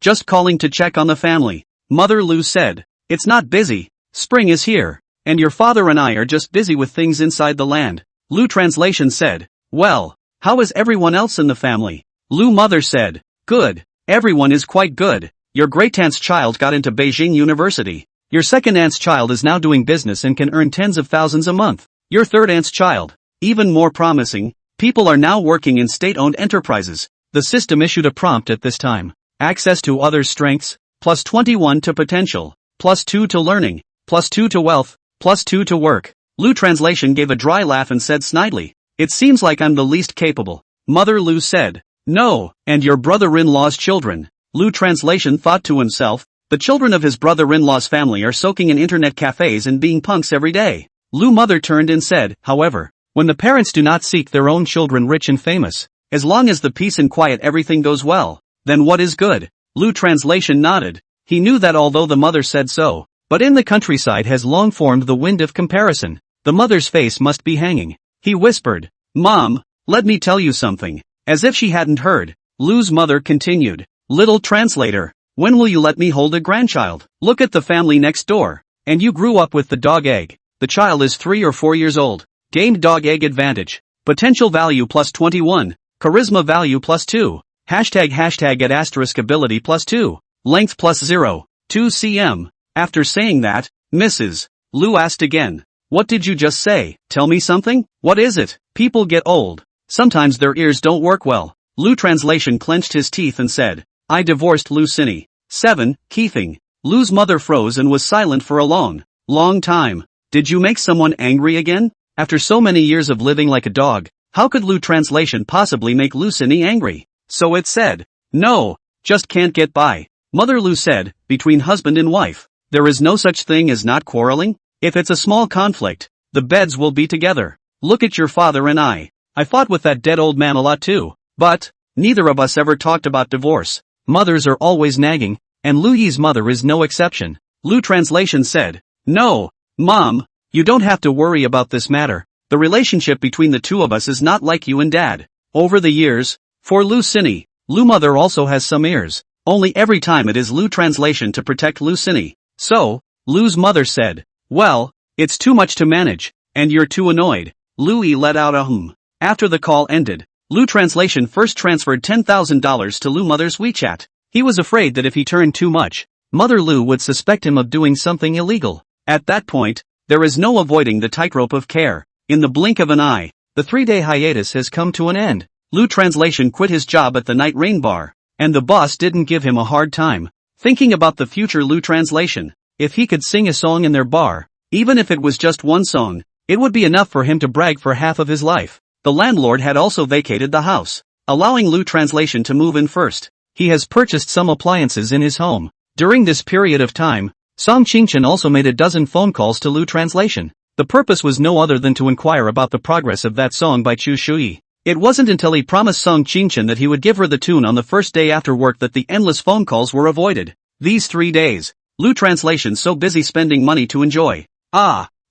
just calling to check on the family. Mother Lu said, it's not busy, spring is here, and your father and I are just busy with things inside the land. Lu translation said, well, how is everyone else in the family? Lu mother said, good, everyone is quite good. Your great-aunt's child got into Beijing University. Your second aunt's child is now doing business and can earn tens of thousands a month. Your third aunt's child, even more promising, people are now working in state-owned enterprises. The system issued a prompt at this time. Access to others' strengths, plus 21 to potential, plus 2 to learning, plus 2 to wealth, plus 2 to work. Lu translation gave a dry laugh and said snidely, it seems like I'm the least capable. Mother Lu said, no, and your brother-in-law's children. Lu translation thought to himself, the children of his brother-in-law's family are soaking in internet cafes and being punks every day. Lu mother turned and said, however, when the parents do not seek their own children rich and famous, as long as the peace and quiet everything goes well, then what is good? Lu translation nodded. He knew that although the mother said so, but in the countryside has long formed the wind of comparison. The mother's face must be hanging. He whispered, Mom, let me tell you something. As if she hadn't heard, Lu's mother continued, little translator, when will you let me hold a grandchild? Look at the family next door. And you grew up with the dog egg. The child is 3 or 4 years old. Gained dog egg advantage. Potential value plus 21. Charisma value plus 2. Hashtag at asterisk ability plus 2. Length plus 0. 2 cm. After saying that, Mrs. Lu asked again. What did you just say? Tell me something? What is it? People get old. Sometimes their ears don't work well. Lu translation clenched his teeth and said, I divorced Lu Cini. 7. Keithing. Lu's mother froze and was silent for a long time. Did you make someone angry again? After so many years of living like a dog, how could Lu translation possibly make Lu Cini angry? So it said, no, just can't get by. Mother Lu said, between husband and wife, there is no such thing as not quarreling. If it's a small conflict, the beds will be together. Look at your father and I fought with that dead old man a lot too, but neither of us ever talked about divorce. Mothers are always nagging, and Lu Yi's mother is no exception. Lu translation said, no, Mom, you don't have to worry about this matter. The relationship between the two of us is not like you and Dad. Over the years, for Lu Cini, Lu mother also has some ears. Only every time it is Lu translation to protect Lu Cini. So, Lu's mother said, well, it's too much to manage, and you're too annoyed. Lu Yi let out a hum. After the call ended, Lu translation first transferred $10,000 to Lu mother's WeChat. He was afraid that if he turned too much, Mother Lu would suspect him of doing something illegal. At that point, there is no avoiding the tightrope of care. In the blink of an eye, the 3-day hiatus has come to an end. Lu translation quit his job at the Night Rain Bar, and the boss didn't give him a hard time. Thinking about the future Lu translation, if he could sing a song in their bar, even if it was just one song, it would be enough for him to brag for half of his life. The landlord had also vacated the house, allowing Lu translation to move in first. He has purchased some appliances in his home. During this period of time, Song Qingchen also made a dozen phone calls to Lu Translation. The purpose was no other than to inquire about the progress of that song by Chu Shui. It wasn't until he promised Song Qingchen that he would give her the tune on the first day after work that the endless phone calls were avoided. These 3 days, Lu Translation so busy spending money to enjoy.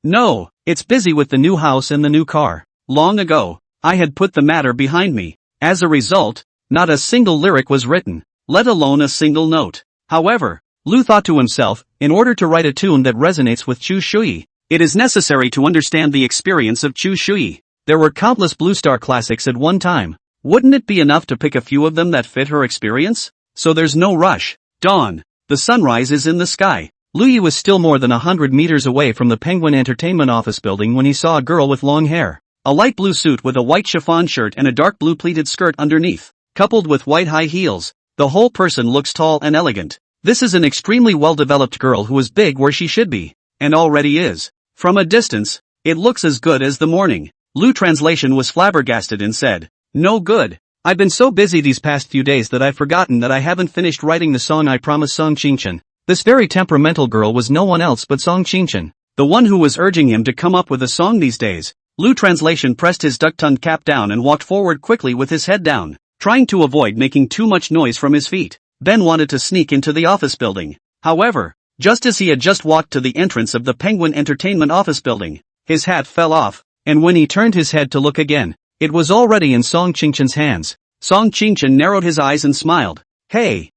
No, it's busy with the new house and the new car. Long ago, I had put the matter behind me. As a result, not a single lyric was written, let alone a single note. However, Lu thought to himself, in order to write a tune that resonates with Chu Shui, it is necessary to understand the experience of Chu Shui. There were countless Blue Star classics at one time. Wouldn't it be enough to pick a few of them that fit her experience? So there's no rush. Dawn. The sunrise is in the sky. Lu Yi was still more than 100 meters away from the Penguin Entertainment office building when he saw a girl with long hair. A light blue suit with a white chiffon shirt and a dark blue pleated skirt underneath, coupled with white high heels. The whole person looks tall and elegant. This is an extremely well-developed girl who is big where she should be, and already is. From a distance, it looks as good as the morning. Lu Translation was flabbergasted and said, no good. I've been so busy these past few days that I've forgotten that I haven't finished writing the song I promised Song Qingchen. This very temperamental girl was no one else but Song Qingchen, the one who was urging him to come up with a song these days. Lu Translation pressed his duck-tongued cap down and walked forward quickly with his head down, trying to avoid making too much noise from his feet. Ben wanted to sneak into the office building. However, just as he had just walked to the entrance of the Penguin Entertainment office building, his hat fell off, and when he turned his head to look again, it was already in Song Qingchen's hands. Song Qingchen narrowed his eyes and smiled. Hey,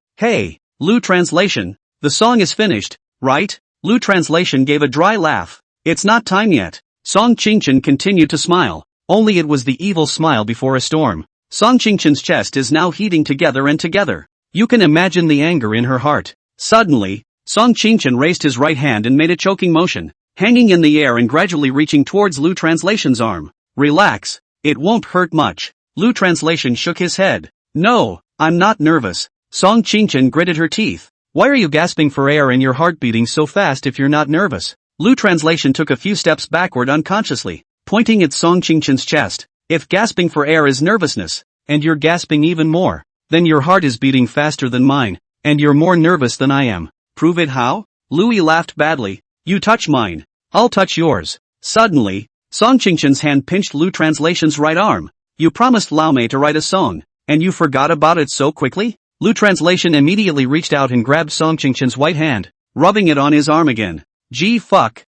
Lu Translation, the song is finished, right? Lu Translation gave a dry laugh. It's not time yet. Song Qingchen continued to smile, only it was the evil smile before a storm. Song Qingchen's chest is now heating together and together. You can imagine the anger in her heart. Suddenly, Song Qingchen raised his right hand and made a choking motion, hanging in the air and gradually reaching towards Lu Translation's arm. Relax, it won't hurt much. Lu Translation shook his head. No, I'm not nervous. Song Qingchen gritted her teeth. Why are you gasping for air and your heart beating so fast if you're not nervous? Lu Translation took a few steps backward unconsciously, pointing at Song Qingchen's chest. If gasping for air is nervousness, and you're gasping even more, then your heart is beating faster than mine, and you're more nervous than I am. Prove it how? Louis laughed badly. You touch mine, I'll touch yours. Suddenly, Song Qingchen's hand pinched Lu Translation's right arm. You promised Lao Mei to write a song, and you forgot about it so quickly? Lu Translation immediately reached out and grabbed Song Qingchen's white hand, rubbing it on his arm again. Gee fuck.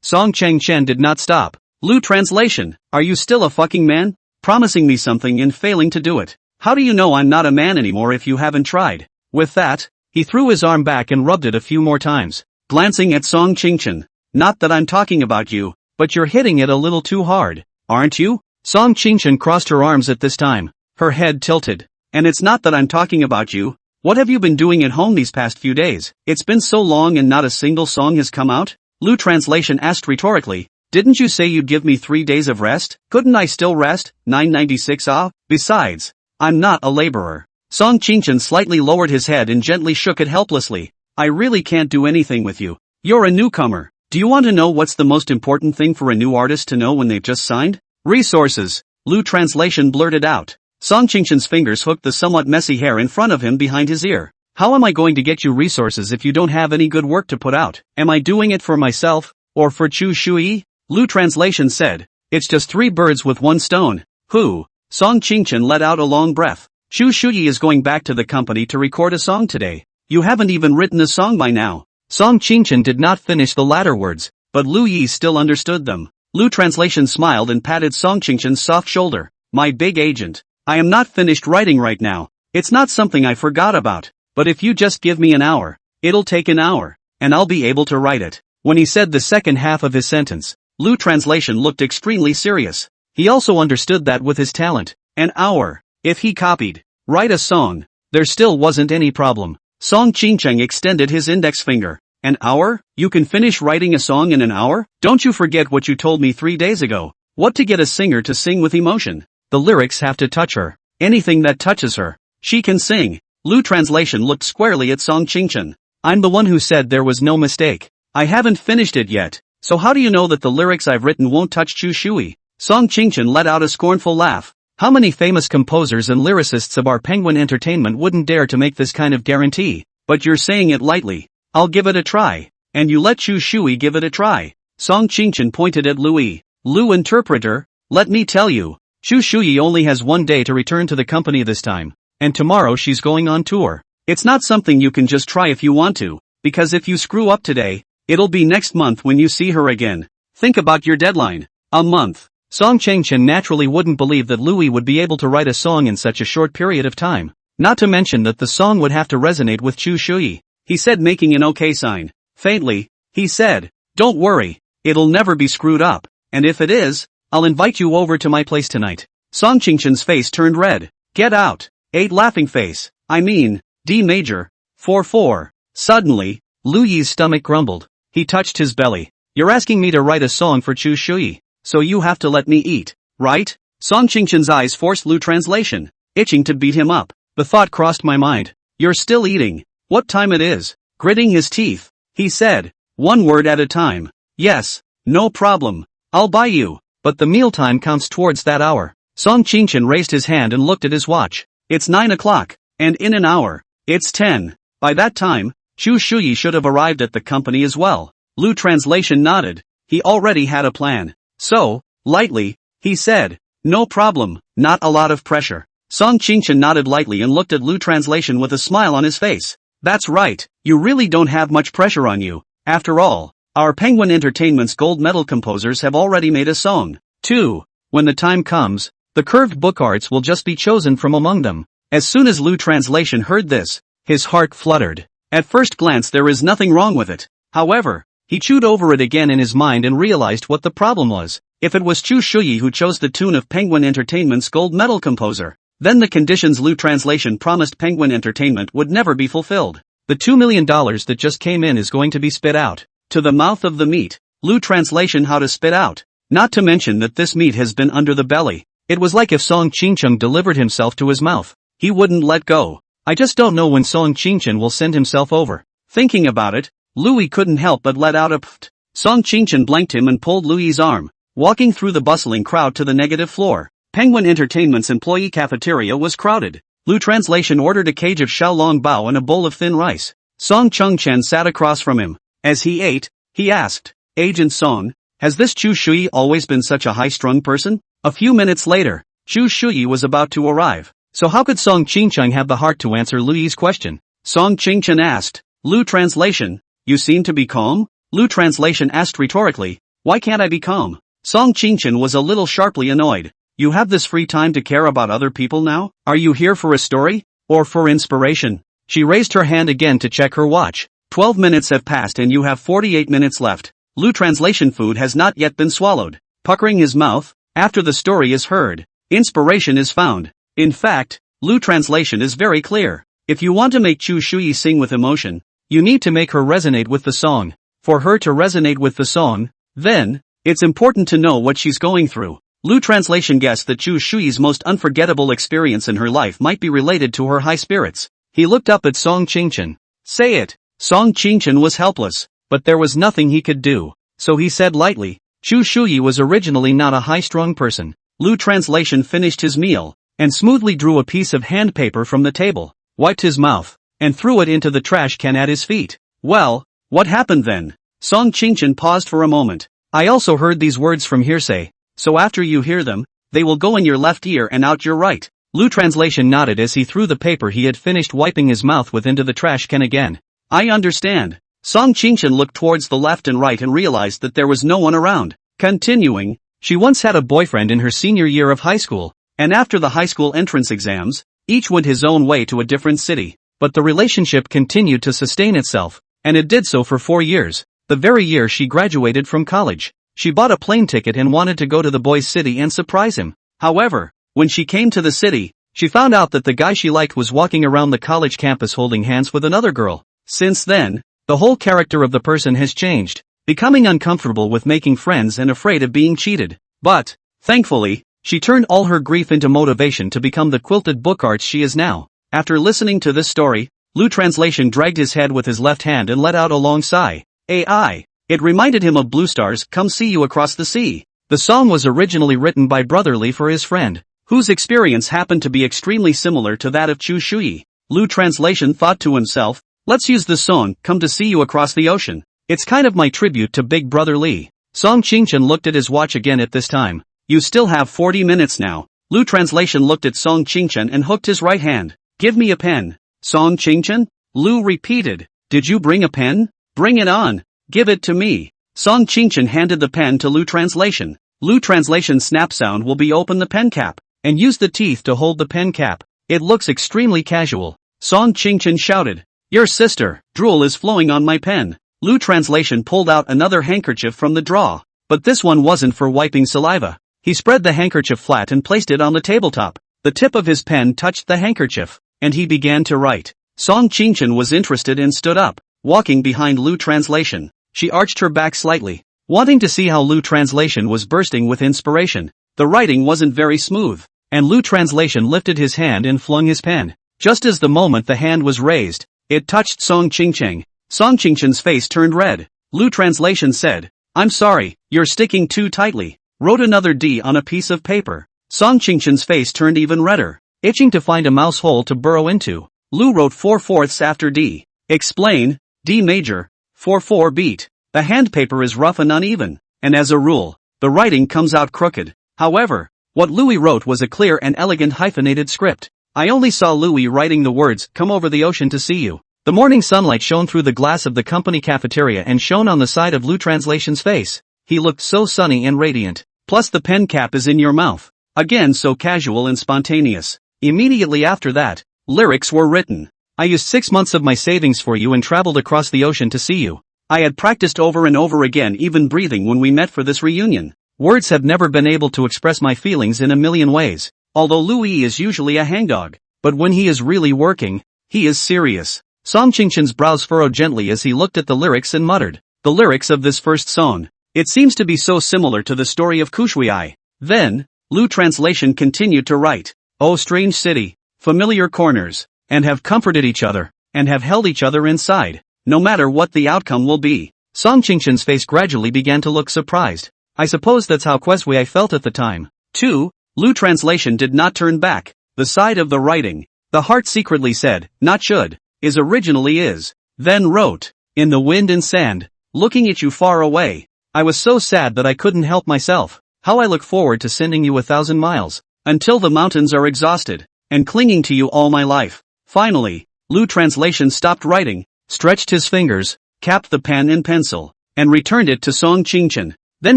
Song Qingchen did not stop. Lu Translation, are you still a fucking man? Promising me something and failing to do it. How do you know I'm not a man anymore if you haven't tried? With that, he threw his arm back and rubbed it a few more times, glancing at Song Qingchen. Not that I'm talking about you, but you're hitting it a little too hard, aren't you? Song Qingchen crossed her arms at this time, her head tilted. And it's not that I'm talking about you. What have you been doing at home these past few days? It's been so long and not a single song has come out? Lu Translation asked rhetorically. Didn't you say you'd give me 3 days of rest? Couldn't I still rest? 996 Besides, I'm not a laborer. Song Qingchen slightly lowered his head and gently shook it helplessly. I really can't do anything with you. You're a newcomer. Do you want to know what's the most important thing for a new artist to know when they've just signed? Resources. Lu Translation blurted out. Song Qingchen's fingers hooked the somewhat messy hair in front of him behind his ear. How am I going to get you resources if you don't have any good work to put out? Am I doing it for myself, or for Chu Shui? Lu Translation said. It's just 3 birds with 1 stone. Who? Song Qingchen let out a long breath. Chu Shui is going back to the company to record a song today. You haven't even written a song by now. Song Qingchen did not finish the latter words, but Lu Yi still understood them. Lu Translation smiled and patted Song Qingchen's soft shoulder. My big agent. I am not finished writing right now. It's not something I forgot about, but if you just give me an hour, it'll take an hour, and I'll be able to write it. When he said the second half of his sentence, Lu Translation looked extremely serious. He also understood that with his talent, an hour, if he copied, write a song, there still wasn't any problem. Song Qingchen extended his index finger. An hour? You can finish writing a song in an hour? Don't you forget what you told me 3 days ago. What to get a singer to sing with emotion? The lyrics have to touch her. Anything that touches her, she can sing. Lu Translation looked squarely at Song Qingchen. I'm the one who said there was no mistake. I haven't finished it yet, so how do you know that the lyrics I've written won't touch Chu Shui? Song Qingchen let out a scornful laugh. How many famous composers and lyricists of our Penguin Entertainment wouldn't dare to make this kind of guarantee? but you're saying it lightly. I'll give it a try. And you let Chu Shui give it a try. Song Qingchen pointed at Louis. Lu interpreter, let me tell you, Chu Shui only has one day to return to the company this time, and tomorrow she's going on tour. It's not something you can just try if you want to, because if you screw up today, it'll be next month when you see her again. Think about your deadline. A month. Song Qingchen naturally wouldn't believe that Louis would be able to write a song in such a short period of time. Not to mention that the song would have to resonate with Chu Shui. He said, making an okay sign. Faintly, he said, don't worry, it'll never be screwed up, and if it is, I'll invite you over to my place tonight. Song Qingchen's face turned red. Get out. 8 laughing face. I mean, D major. 4-4. Suddenly, Lu Yi's stomach grumbled. He touched his belly. You're asking me to write a song for Chu Shui, so you have to let me eat, right? Song Qingchen's eyes forced Lu translation, itching to beat him up. The thought crossed my mind. You're still eating. What time it is? Gritting his teeth, he said, one word at a time. Yes, no problem. I'll buy you. But the mealtime counts towards that hour. Song Qingchen raised his hand and looked at his watch. It's 9 o'clock, and in an hour, it's 10. By that time, Chu Shui should have arrived at the company as well. Lu translation nodded. He already had a plan. So, lightly, he said, no problem, not a lot of pressure. Song Qingchen nodded lightly and looked at Lu translation with a smile on his face. That's right, you really don't have much pressure on you. After all, our Penguin Entertainment's gold medal composers have already made a song, too. When the time comes, the curved book arts will just be chosen from among them. As soon as Lu translation heard this, his heart fluttered. At first glance there is nothing wrong with it. However, he chewed over it again in his mind and realized what the problem was. If it was Chu Shui who chose the tune of Penguin Entertainment's gold medal composer, then the conditions Lu translation promised Penguin Entertainment would never be fulfilled. The $2 million that just came in is going to be spit out. To the mouth of the meat. Lu translation how to spit out. Not to mention that this meat has been under the belly. It was like if Song Qingchen delivered himself to his mouth. He wouldn't let go. I just don't know when Song Qingchen will send himself over. Thinking about it, Louis couldn't help but let out a pft. Song Qingchen blanked him and pulled Louis's arm, walking through the bustling crowd to the negative floor. Penguin Entertainment's employee cafeteria was crowded. Lu translation ordered a cage of xiaolong bao and a bowl of thin rice. Song Chengchen sat across from him. As he ate, he asked, Agent Song, has this Chu Shui always been such a high-strung person? A few minutes later, Chu Shui was about to arrive. So how could Song Qingchen have the heart to answer Lui's question? Song Qingchen asked. Lu translation, you seem to be calm? Lu translation asked rhetorically, why can't I be calm? Song Qingchen was a little sharply annoyed. You have this free time to care about other people now? Are you here for a story? Or for inspiration? She raised her hand again to check her watch. 12 minutes have passed and you have 48 minutes left. Lu translation food has not yet been swallowed. Puckering his mouth, after the story is heard, inspiration is found. In fact, Lu translation is very clear. If you want to make Chu Shui sing with emotion, you need to make her resonate with the song. For her to resonate with the song, then, it's important to know what she's going through. Lu translation guessed that Chu Shui's most unforgettable experience in her life might be related to her high spirits. He looked up at Song Qingchen. Say it. Song Qingchen was helpless, but there was nothing he could do. So he said lightly, Chu Shui was originally not a high-strung person. Lu translation finished his meal, and smoothly drew a piece of hand paper from the table, wiped his mouth, and threw it into the trash can at his feet. Well, what happened then? Song Qingchen paused for a moment. I also heard these words from hearsay, so after you hear them, they will go in your left ear and out your right. Lu translation nodded as he threw the paper he had finished wiping his mouth with into the trash can again. I understand. Song Qingchen looked towards the left and right and realized that there was no one around. Continuing, she once had a boyfriend in her senior year of high school, and after the high school entrance exams, each went his own way to a different city. But the relationship continued to sustain itself, and it did so for 4 years. The very year she graduated from college, she bought a plane ticket and wanted to go to the boy's city and surprise him. However, when she came to the city, she found out that the guy she liked was walking around the college campus holding hands with another girl. Since then, the whole character of the person has changed, becoming uncomfortable with making friends and afraid of being cheated. But, thankfully, she turned all her grief into motivation to become the quilted book artist she is now. After listening to this story, Lu translation dragged his head with his left hand and let out a long sigh. AI. It reminded him of Blue Star's Come See You Across the Sea. The song was originally written by Brotherly for his friend, whose experience happened to be extremely similar to that of Chu Shui. Lu translation thought to himself, Let's use this song, Come to See You Across the Ocean. It's kind of my tribute to Big Brother Lee. Song Chingchen looked at his watch again at this time. You still have 40 minutes now. Lu Translation looked at Song Chingchen and hooked his right hand. Give me a pen. Song Chingchen? Lu repeated. Did you bring a pen? Bring it on. Give it to me. Song Chingchen handed the pen to Lu Translation. Lu Translation's snap sound will be open the pen cap, and use the teeth to hold the pen cap. It looks extremely casual. Song Chingchen shouted. Your sister, drool is flowing on my pen. Lu Translation pulled out another handkerchief from the drawer, but this one wasn't for wiping saliva. He spread the handkerchief flat and placed it on the tabletop. The tip of his pen touched the handkerchief, and he began to write. Song Chingchen was interested and stood up, walking behind Lu Translation. She arched her back slightly, wanting to see how Lu Translation was bursting with inspiration. The writing wasn't very smooth, and Lu Translation lifted his hand and flung his pen. Just as the moment the hand was raised, it touched Song Chingchen. Song Chingchen's face turned red. Lu Translation said, I'm sorry, you're sticking too tightly. Wrote another D on a piece of paper. Song Chingchen's face turned even redder, itching to find a mouse hole to burrow into. Lu wrote 4/4 after D. Explain, D major, 4/4 beat. The handpaper is rough and uneven, and as a rule, the writing comes out crooked. However, what Louis wrote was a clear and elegant hyphenated script. I only saw Louis writing the words, come over the ocean to see you. The morning sunlight shone through the glass of the company cafeteria and shone on the side of Lu Translation's face. He looked so sunny and radiant. Plus the pen cap is in your mouth. Again so casual and spontaneous. Immediately after that, lyrics were written. I used 6 months of my savings for you and traveled across the ocean to see you. I had practiced over and over again even breathing when we met for this reunion. Words have never been able to express my feelings in a million ways. Although Louis is usually a hangdog, but when he is really working, he is serious. Song Chingchen's brows furrowed gently as he looked at the lyrics and muttered. The lyrics of this first song. It seems to be so similar to the story of Kushui. Then, Lu Translation continued to write. Oh strange city, familiar corners, and have comforted each other, and have held each other inside, no matter what the outcome will be. Song Chingchen's face gradually began to look surprised. I suppose that's how Kushui felt at the time. 2. Lu Translation did not turn back. The side of the writing, the heart secretly said, not should, is originally is. Then wrote, in the wind and sand, looking at you far away. I was so sad that I couldn't help myself. How I look forward to sending you 1,000 miles, until the mountains are exhausted, and clinging to you all my life. Finally, Lu Translation stopped writing, stretched his fingers, capped the pen and pencil, and returned it to Song Chingchen. Then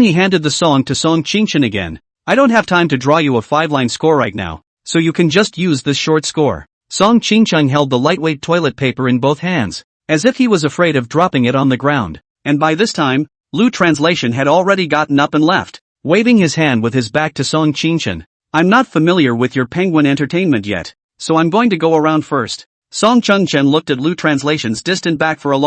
he handed the song to Song Chingchen again. I don't have time to draw you a 5-line score right now, so you can just use this short score. Song Chingchen held the lightweight toilet paper in both hands, as if he was afraid of dropping it on the ground, and by this time, Lu Translation had already gotten up and left, waving his hand with his back to Song Chingchen. I'm not familiar with your penguin entertainment yet, so I'm going to go around first. Song Chingchen looked at Lu Translation's distant back for a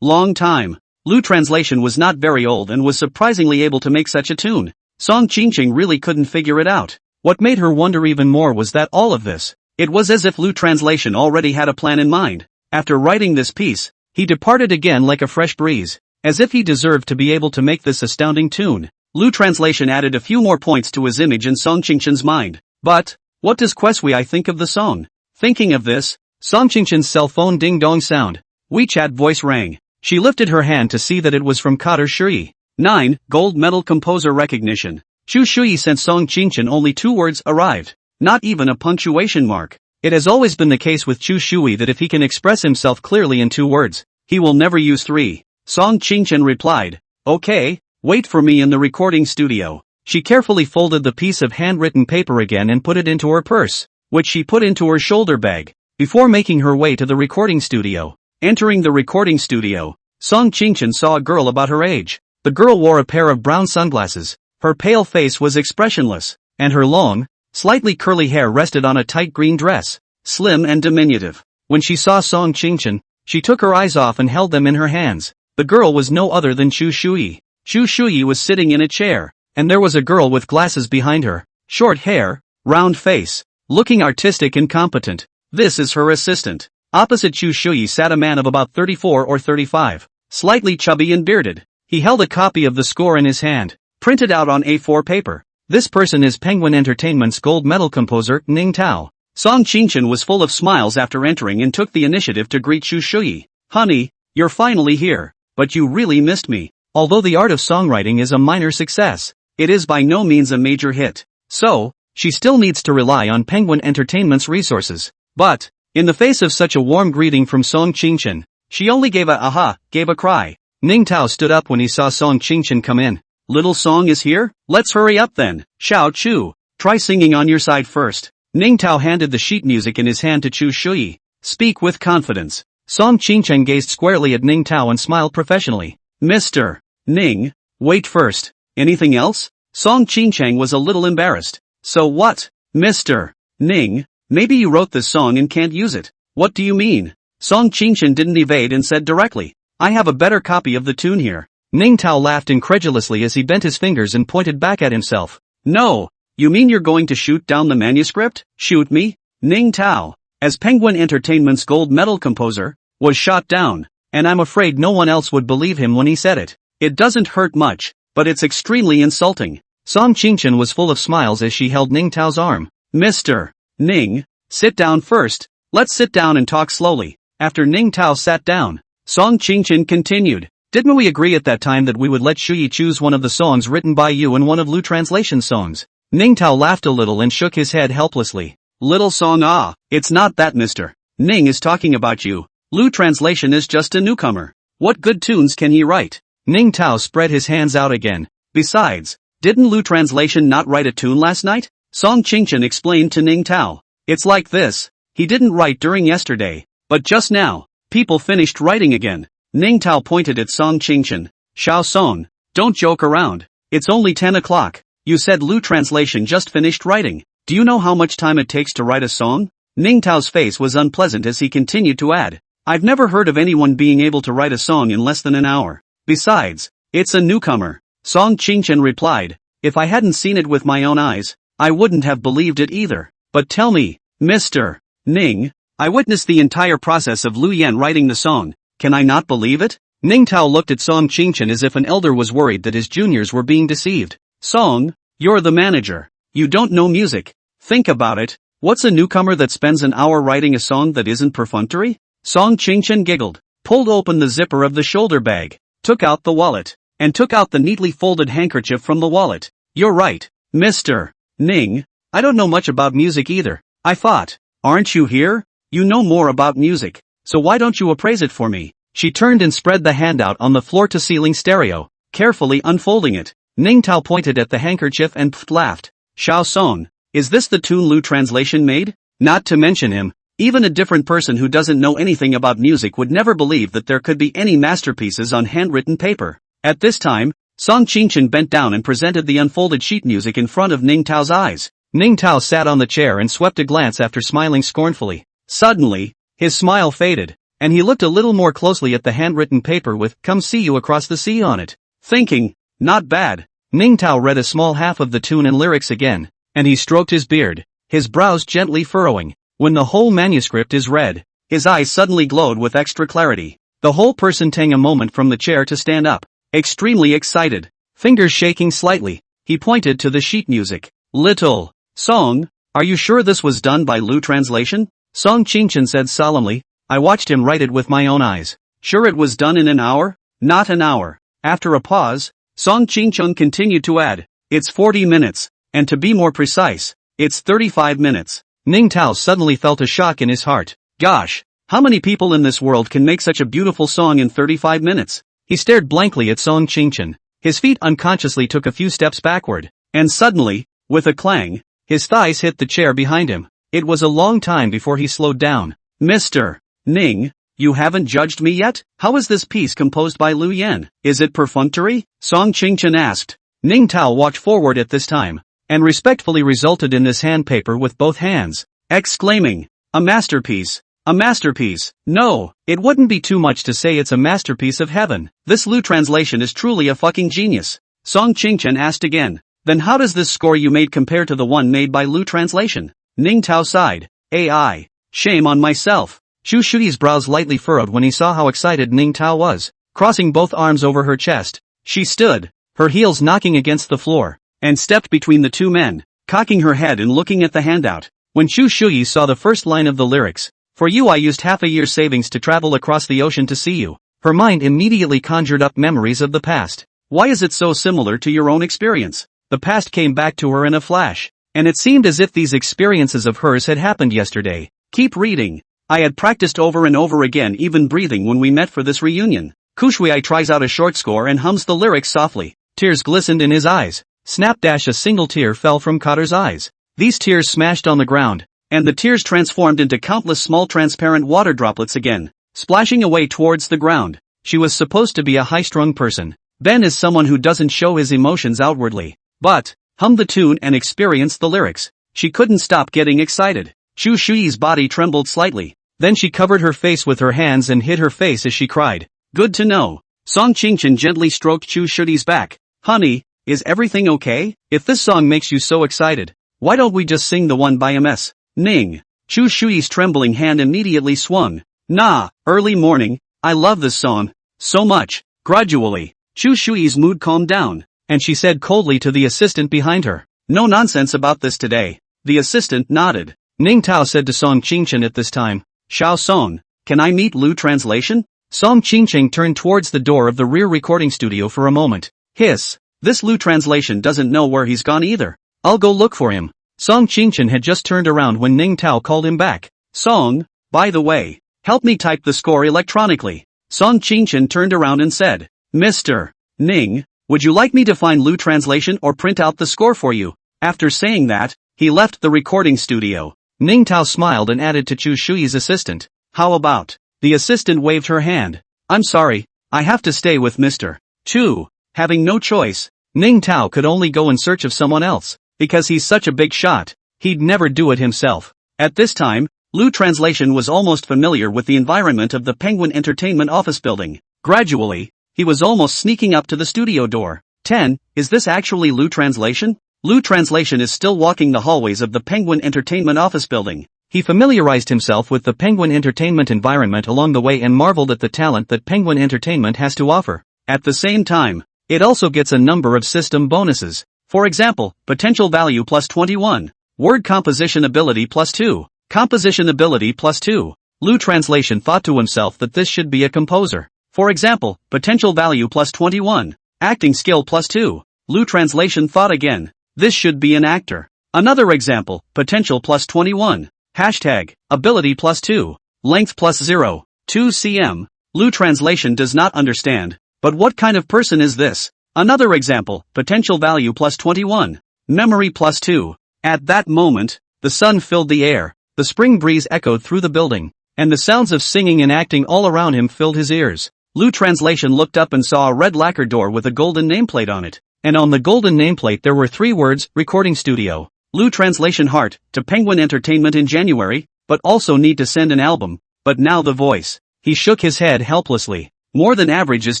long time. Lu Translation was not very old and was surprisingly able to make such a tune. Song Chingchen really couldn't figure it out. What made her wonder even more was that all of this, it was as if Lu Translation already had a plan in mind. After writing this piece, he departed again like a fresh breeze, as if he deserved to be able to make this astounding tune. Lu Translation added a few more points to his image in Song Chingchen's mind. But, what does Kushui think of the song? Thinking of this, Song Chingchen's cell phone ding-dong sound. WeChat voice rang. She lifted her hand to see that it was from Kader Shui. 9. Gold medal composer recognition. Chu Shui sent Song Chingchen only 2 words arrived. Not even a punctuation mark. It has always been the case with Chu Shui that if he can express himself clearly in 2 words, he will never use 3. Song Chingchen replied, okay, wait for me in the recording studio. She carefully folded the piece of handwritten paper again and put it into her purse, which she put into her shoulder bag, before making her way to the recording studio. Entering the recording studio, Song Chingchen saw a girl about her age. The girl wore a pair of brown sunglasses, her pale face was expressionless, and her long, slightly curly hair rested on a tight green dress, slim and diminutive. When she saw Song Chingchen, she took her eyes off and held them in her hands. The girl was no other than Chu Shui. Chu Shui was sitting in a chair, and there was a girl with glasses behind her, short hair, round face, looking artistic and competent. This is her assistant. Opposite Chu Shui sat a man of about 34 or 35, slightly chubby and bearded. He held a copy of the score in his hand, printed out on A4 paper. This person is Penguin Entertainment's gold medal composer, Ning Tao. Song Chingchen was full of smiles after entering and took the initiative to greet Chu Shui. Honey, you're finally here, but you really missed me. Although the art of songwriting is a minor success, it is by no means a major hit. So, she still needs to rely on Penguin Entertainment's resources. But, in the face of such a warm greeting from Song Qingchen, she only gave a cry. Ning Tao stood up when he saw Song Qingchen come in. Little Song is here? Let's hurry up then. Xiao Chu, try singing on your side first. Ning Tao handed the sheet music in his hand to Chu Shui. Speak with confidence. Song Qingchen gazed squarely at Ning Tao and smiled professionally. Mr. Ning, wait first. Anything else? Song Qingchen was a little embarrassed. So what? Mr. Ning, maybe you wrote this song and can't use it. What do you mean? Song Qingchen didn't evade and said directly. I have a better copy of the tune here. Ning Tao laughed incredulously as he bent his fingers and pointed back at himself. No, you mean you're going to shoot down the manuscript? Shoot me? Ning Tao, as Penguin Entertainment's gold medal composer, was shot down, and I'm afraid no one else would believe him when he said it. It doesn't hurt much, but it's extremely insulting. Song Qingchen was full of smiles as she held Ning Tao's arm. Mr. Ning, sit down first. Let's sit down and talk slowly. After Ning Tao sat down, Song Qingchen continued. Didn't we agree at that time that we would let Shuyi choose one of the songs written by you and one of Lu Translation's songs? Ning Tao laughed a little and shook his head helplessly. Little Song, it's not that, Mr. Ning is talking about you. Lu Translation is just a newcomer. What good tunes can he write? Ning Tao spread his hands out again. Besides, didn't Lu Translation not write a tune last night? Song Qingchen explained to Ning Tao. It's like this. He didn't write during yesterday, but just now, people finished writing again. Ning Tao pointed at Song Qingchen. Xiao Song, don't joke around. It's only 10 o'clock. You said Lu Translation just finished writing. Do you know how much time it takes to write a song? Ning Tao's face was unpleasant as he continued to add. I've never heard of anyone being able to write a song in less than an hour. Besides, it's a newcomer. Song Qingchen replied. If I hadn't seen it with my own eyes, I wouldn't have believed it either. But tell me, Mr. Ning, I witnessed the entire process of Lu Yan writing the song. Can I not believe it? Ning Tao looked at Song Qingchen as if an elder was worried that his juniors were being deceived. Song, you're the manager. You don't know music. Think about it. What's a newcomer that spends an hour writing a song that isn't perfunctory? Song Qingchen giggled, pulled open the zipper of the shoulder bag, took out the wallet, and took out the neatly folded handkerchief from the wallet. You're right, Mr. Ning. I don't know much about music either. I thought, aren't you here? You know more about music. So why don't you appraise it for me? She turned and spread the handout on the floor-to-ceiling stereo, carefully unfolding it. Ning Tao pointed at the handkerchief and laughed. Xiao Song, is this the tune Lu Translation made? Not to mention him, even a different person who doesn't know anything about music would never believe that there could be any masterpieces on handwritten paper. At this time, Song Qingchen bent down and presented the unfolded sheet music in front of Ning Tao's eyes. Ning Tao sat on the chair and swept a glance after smiling scornfully. Suddenly, his smile faded, and he looked a little more closely at the handwritten paper with "Come see you across the sea" on it. Thinking, not bad. Ning Tao read a small half of the tune and lyrics again, and he stroked his beard, his brows gently furrowing. When the whole manuscript is read, his eyes suddenly glowed with extra clarity. The whole person took a moment from the chair to stand up, extremely excited. Fingers shaking slightly, he pointed to the sheet music. Little Song, are you sure this was done by Lu Translation? Song Qingchen said solemnly. I watched him write it with my own eyes. Sure it was done in an hour? Not an hour. After a pause, Song Qingchen continued to add, it's 40 minutes, and to be more precise, it's 35 minutes. Ning Tao suddenly felt a shock in his heart. Gosh, how many people in this world can make such a beautiful song in 35 minutes? He stared blankly at Song Qingchen. His feet unconsciously took a few steps backward, and suddenly, with a clang, his thighs hit the chair behind him. It was a long time before he slowed down. Mr. Ning, you haven't judged me yet? How is this piece composed by Lu Yan? Is it perfunctory? Song Qingchen asked. Ning Tao walked forward at this time, and respectfully resulted in this handpaper with both hands, exclaiming, a masterpiece. A masterpiece. No, it wouldn't be too much to say it's a masterpiece of heaven. This Lu Translation is truly a fucking genius. Song Qingchen asked again. Then how does this score you made compare to the one made by Lu Translation? Ning Tao sighed. AI. Shame on myself. Chu Shui's brows lightly furrowed when he saw how excited Ning Tao was. Crossing both arms over her chest, she stood, her heels knocking against the floor, and stepped between the two men, cocking her head and looking at the handout. When Chu Shui saw the first line of the lyrics, For you I used half a year's savings to travel across the ocean to see you. Her mind immediately conjured up memories of the past. Why is it so similar to your own experience? The past came back to her in a flash. And it seemed as if these experiences of hers had happened yesterday. Keep reading. I had practiced over and over again even breathing when we met for this reunion. Kushui tries out a short score and hums the lyrics softly. Tears glistened in his eyes. Snap dash a single tear fell from Kotter's eyes. These tears smashed on the ground. And the tears transformed into countless small transparent water droplets again, splashing away towards the ground. She was supposed to be a high-strung person. Ben is someone who doesn't show his emotions outwardly. But, hum the tune and experience the lyrics. She couldn't stop getting excited. Chu Shui's body trembled slightly. Then she covered her face with her hands and hid her face as she cried. Good to know. Song Qingchen gently stroked Chu Shui's back. Honey, is everything okay? If this song makes you so excited, why don't we just sing the one by MS? Ning. Chu Shui's trembling hand immediately swung. Nah, early morning, I love this song so much. Gradually, Chu Shui's mood calmed down, and she said coldly to the assistant behind her. No nonsense about this today. The assistant nodded. Ning Tao said to Song Qingchen at this time. Xiao Song, can I meet Lu Translation? Song Qingchen turned towards the door of the rear recording studio for a moment. Hiss. This Lu Translation doesn't know where he's gone either. I'll go look for him. Song Qingchen had just turned around when Ning Tao called him back. Song, by the way, help me type the score electronically. Song Qingchen turned around and said, Mr. Ning, would you like me to find Lu Translation or print out the score for you? After saying that, he left the recording studio. Ning Tao smiled and added to Chu Shui's assistant. How about? The assistant waved her hand. I'm sorry, I have to stay with Mr. Chu. Having no choice, Ning Tao could only go in search of someone else. Because he's such a big shot, he'd never do it himself. At this time, Lu Translation was almost familiar with the environment of the Penguin Entertainment office building. Gradually, he was almost sneaking up to the studio door. 10. Is this actually Lu Translation? Lu Translation is still walking the hallways of the Penguin Entertainment office building. He familiarized himself with the Penguin Entertainment environment along the way and marveled at the talent that Penguin Entertainment has to offer. At the same time, it also gets a number of system bonuses. For example, potential value plus 21, word composition ability plus 2, composition ability plus 2. Lu Translation thought to himself that this should be a composer. For example, potential value plus 21, acting skill plus 2. Lu Translation thought again, this should be an actor. Another example, potential plus 21, hashtag, ability plus 2, length plus 0, 2 cm. Lu Translation does not understand, but what kind of person is this? Another example, potential value plus 21, memory plus 2. At that moment, the sun filled the air, the spring breeze echoed through the building, and the sounds of singing and acting all around him filled his ears. Lu Translation looked up and saw a red lacquer door with a golden nameplate on it, and on the golden nameplate there were 3 words, Recording Studio. Lu Translation heart, to Penguin Entertainment in January, but also need to send an album, but now the voice. He shook his head helplessly. More than average is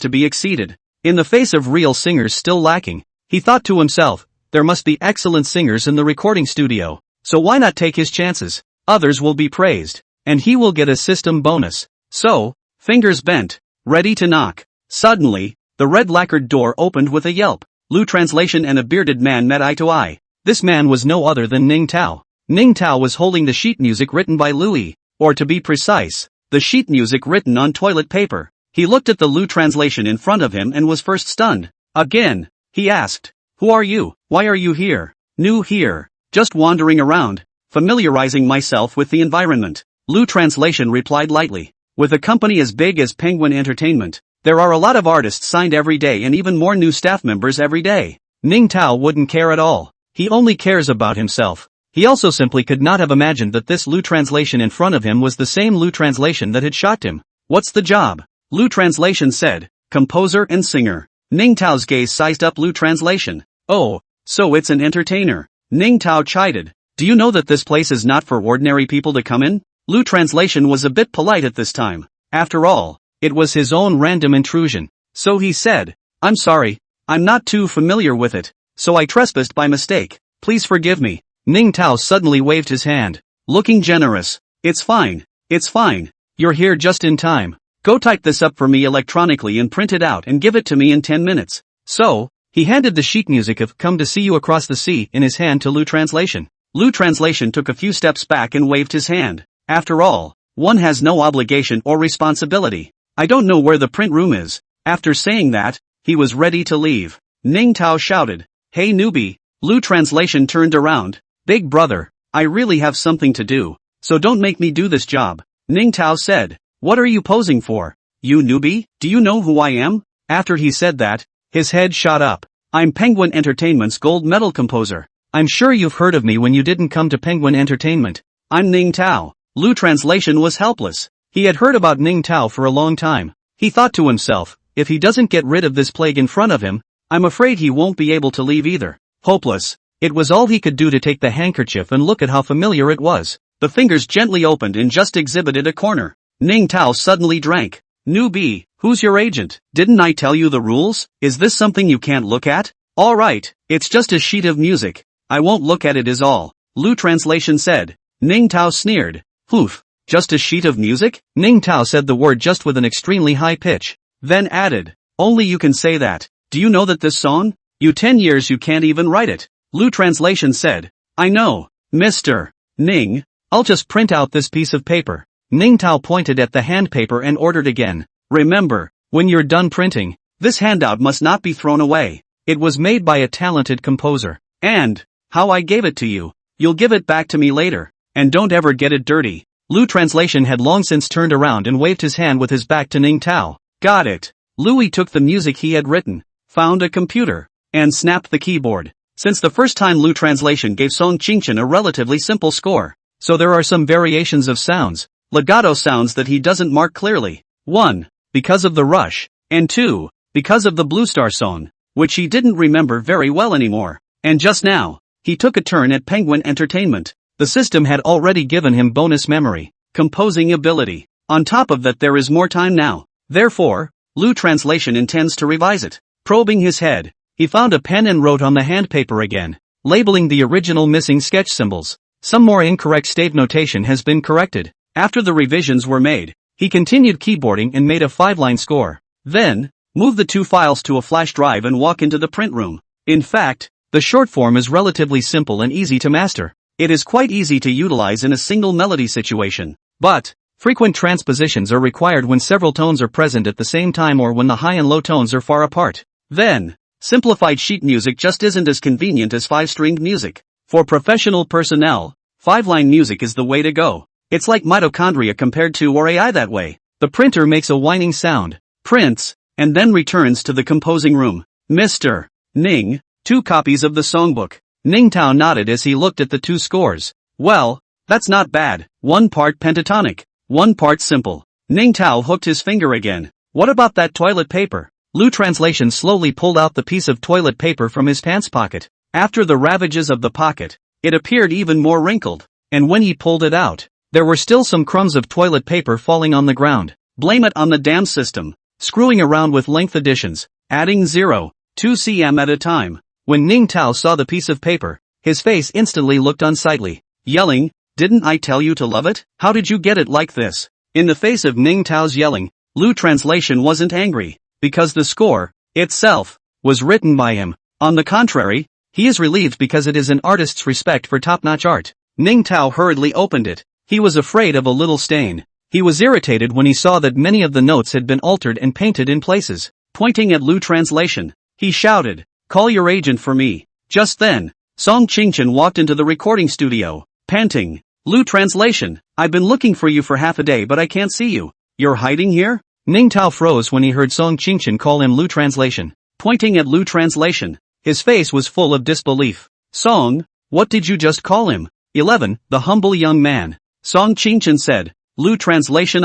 to be exceeded. In the face of real singers still lacking, he thought to himself, there must be excellent singers in the recording studio, so why not take his chances? Others will be praised, and he will get a system bonus. So, fingers bent, ready to knock. Suddenly, the red lacquered door opened with a yelp. Lu Translation and a bearded man met eye to eye. This man was no other than Ning Tao. Ning Tao was holding the sheet music written by Louis, or to be precise, the sheet music written on toilet paper. He looked at the Lu Translation in front of him and was first stunned. Again, he asked, who are you? Why are you here? New here. Just wandering around, familiarizing myself with the environment. Lu Translation replied lightly. With a company as big as Penguin Entertainment, there are a lot of artists signed every day and even more new staff members every day. Ning Tao wouldn't care at all. He only cares about himself. He also simply could not have imagined that this Lu Translation in front of him was the same Lu Translation that had shocked him. What's the job? Lu Translation said, composer and singer. Ning Tao's gaze sized up Lu Translation. Oh, so it's an entertainer. Ning Tao chided. Do you know that this place is not for ordinary people to come in? Lu Translation was a bit polite at this time. After all, it was his own random intrusion. So he said, I'm sorry, I'm not too familiar with it, so I trespassed by mistake. Please forgive me. Ning Tao suddenly waved his hand, looking generous. It's fine. It's fine. You're here just in time. Go type this up for me electronically and print it out and give it to me in 10 minutes. So, he handed the sheet music of Come to See You Across the Sea in his hand to Lu Translation. Lu Translation took a few steps back and waved his hand. After all, one has no obligation or responsibility. I don't know where the print room is. After saying that, he was ready to leave. Ning Tao shouted, "Hey newbie." Lu translation turned around. "Big brother, I really have something to do, so don't make me do this job." Ning Tao said, "What are you posing for? You newbie, do you know who I am?" After he said that, his head shot up. "I'm Penguin Entertainment's gold medal composer. I'm sure you've heard of me when you didn't come to Penguin Entertainment. I'm Ning Tao." Lu translation was helpless. He had heard about Ning Tao for a long time. He thought to himself, if he doesn't get rid of this plague in front of him, I'm afraid he won't be able to leave either. Hopeless. It was all he could do to take the handkerchief and look at how familiar it was. The fingers gently opened and just exhibited a corner. Ning Tao suddenly drank. "Newbie, who's your agent? Didn't I tell you the rules? Is this something you can't look at?" "Alright, it's just a sheet of music. I won't look at it is all," Lu translation said. Ning Tao sneered. "Poof, just a sheet of music?" Ning Tao said the word just with an extremely high pitch. Then added, "Only you can say that. Do you know that this song? You 10 years you can't even write it." Lu translation said, "I know, Mr. Ning. I'll just print out this piece of paper." Ning Tao pointed at the handpaper and ordered again. "Remember, when you're done printing, this handout must not be thrown away. It was made by a talented composer. And how I gave it to you, you'll give it back to me later. And don't ever get it dirty." Lu translation had long since turned around and waved his hand with his back to Ning Tao. "Got it." Louis took the music he had written, found a computer, and snapped the keyboard. Since the first time Lu translation gave Song Qingchen a relatively simple score, so there are some variations of sounds, legato sounds that he doesn't mark clearly. 1. Because of the rush, and 2. Because of the Blue Star song, which he didn't remember very well anymore. And just now, he took a turn at Penguin Entertainment. The system had already given him bonus memory, composing ability. On top of that there is more time now. Therefore, Lu translation intends to revise it. Probing his head, he found a pen and wrote on the handpaper again, labeling the original missing sketch symbols. Some more incorrect stave notation has been corrected. After the revisions were made, he continued keyboarding and made a 5-line score. Then, move the 2 files to a flash drive and walk into the print room. In fact, the short form is relatively simple and easy to master. It is quite easy to utilize in a single melody situation. But, frequent transpositions are required when several tones are present at the same time or when the high and low tones are far apart. Then, simplified sheet music just isn't as convenient as 5-stringed music. For professional personnel, 5-line music is the way to go. It's like mitochondria compared to or AI that way. The printer makes a whining sound, prints, and then returns to the composing room. "Mr. Ning, 2 copies of the songbook." Ning Tao nodded as he looked at the 2 scores. "Well, that's not bad. 1 part pentatonic, 1 part simple." Ning Tao hooked his finger again. "What about that toilet paper?" Lu translation slowly pulled out the piece of toilet paper from his pants pocket. After the ravages of the pocket, it appeared even more wrinkled. And when he pulled it out, there were still some crumbs of toilet paper falling on the ground. Blame it on the damn system. Screwing around with length additions, adding 0.2 cm at a time. When Ning Tao saw the piece of paper, his face instantly looked unsightly, yelling, "Didn't I tell you to love it? How did you get it like this?" In the face of Ning Tao's yelling, Lu translation wasn't angry, because the score, itself, was written by him. On the contrary, he is relieved because it is an artist's respect for top-notch art. Ning Tao hurriedly opened it. He was afraid of a little stain. He was irritated when he saw that many of the notes had been altered and painted in places. Pointing at Lu translation, he shouted, "Call your agent for me." Just then, Song Qingchen walked into the recording studio, panting. "Lu translation, I've been looking for you for half a day but I can't see you. You're hiding here?" Ning Tao froze when he heard Song Qingchen call him Lu translation. Pointing at Lu translation, his face was full of disbelief. "Song, what did you just call him?" 11. The humble young man. Song Qingchen said, "Lu translation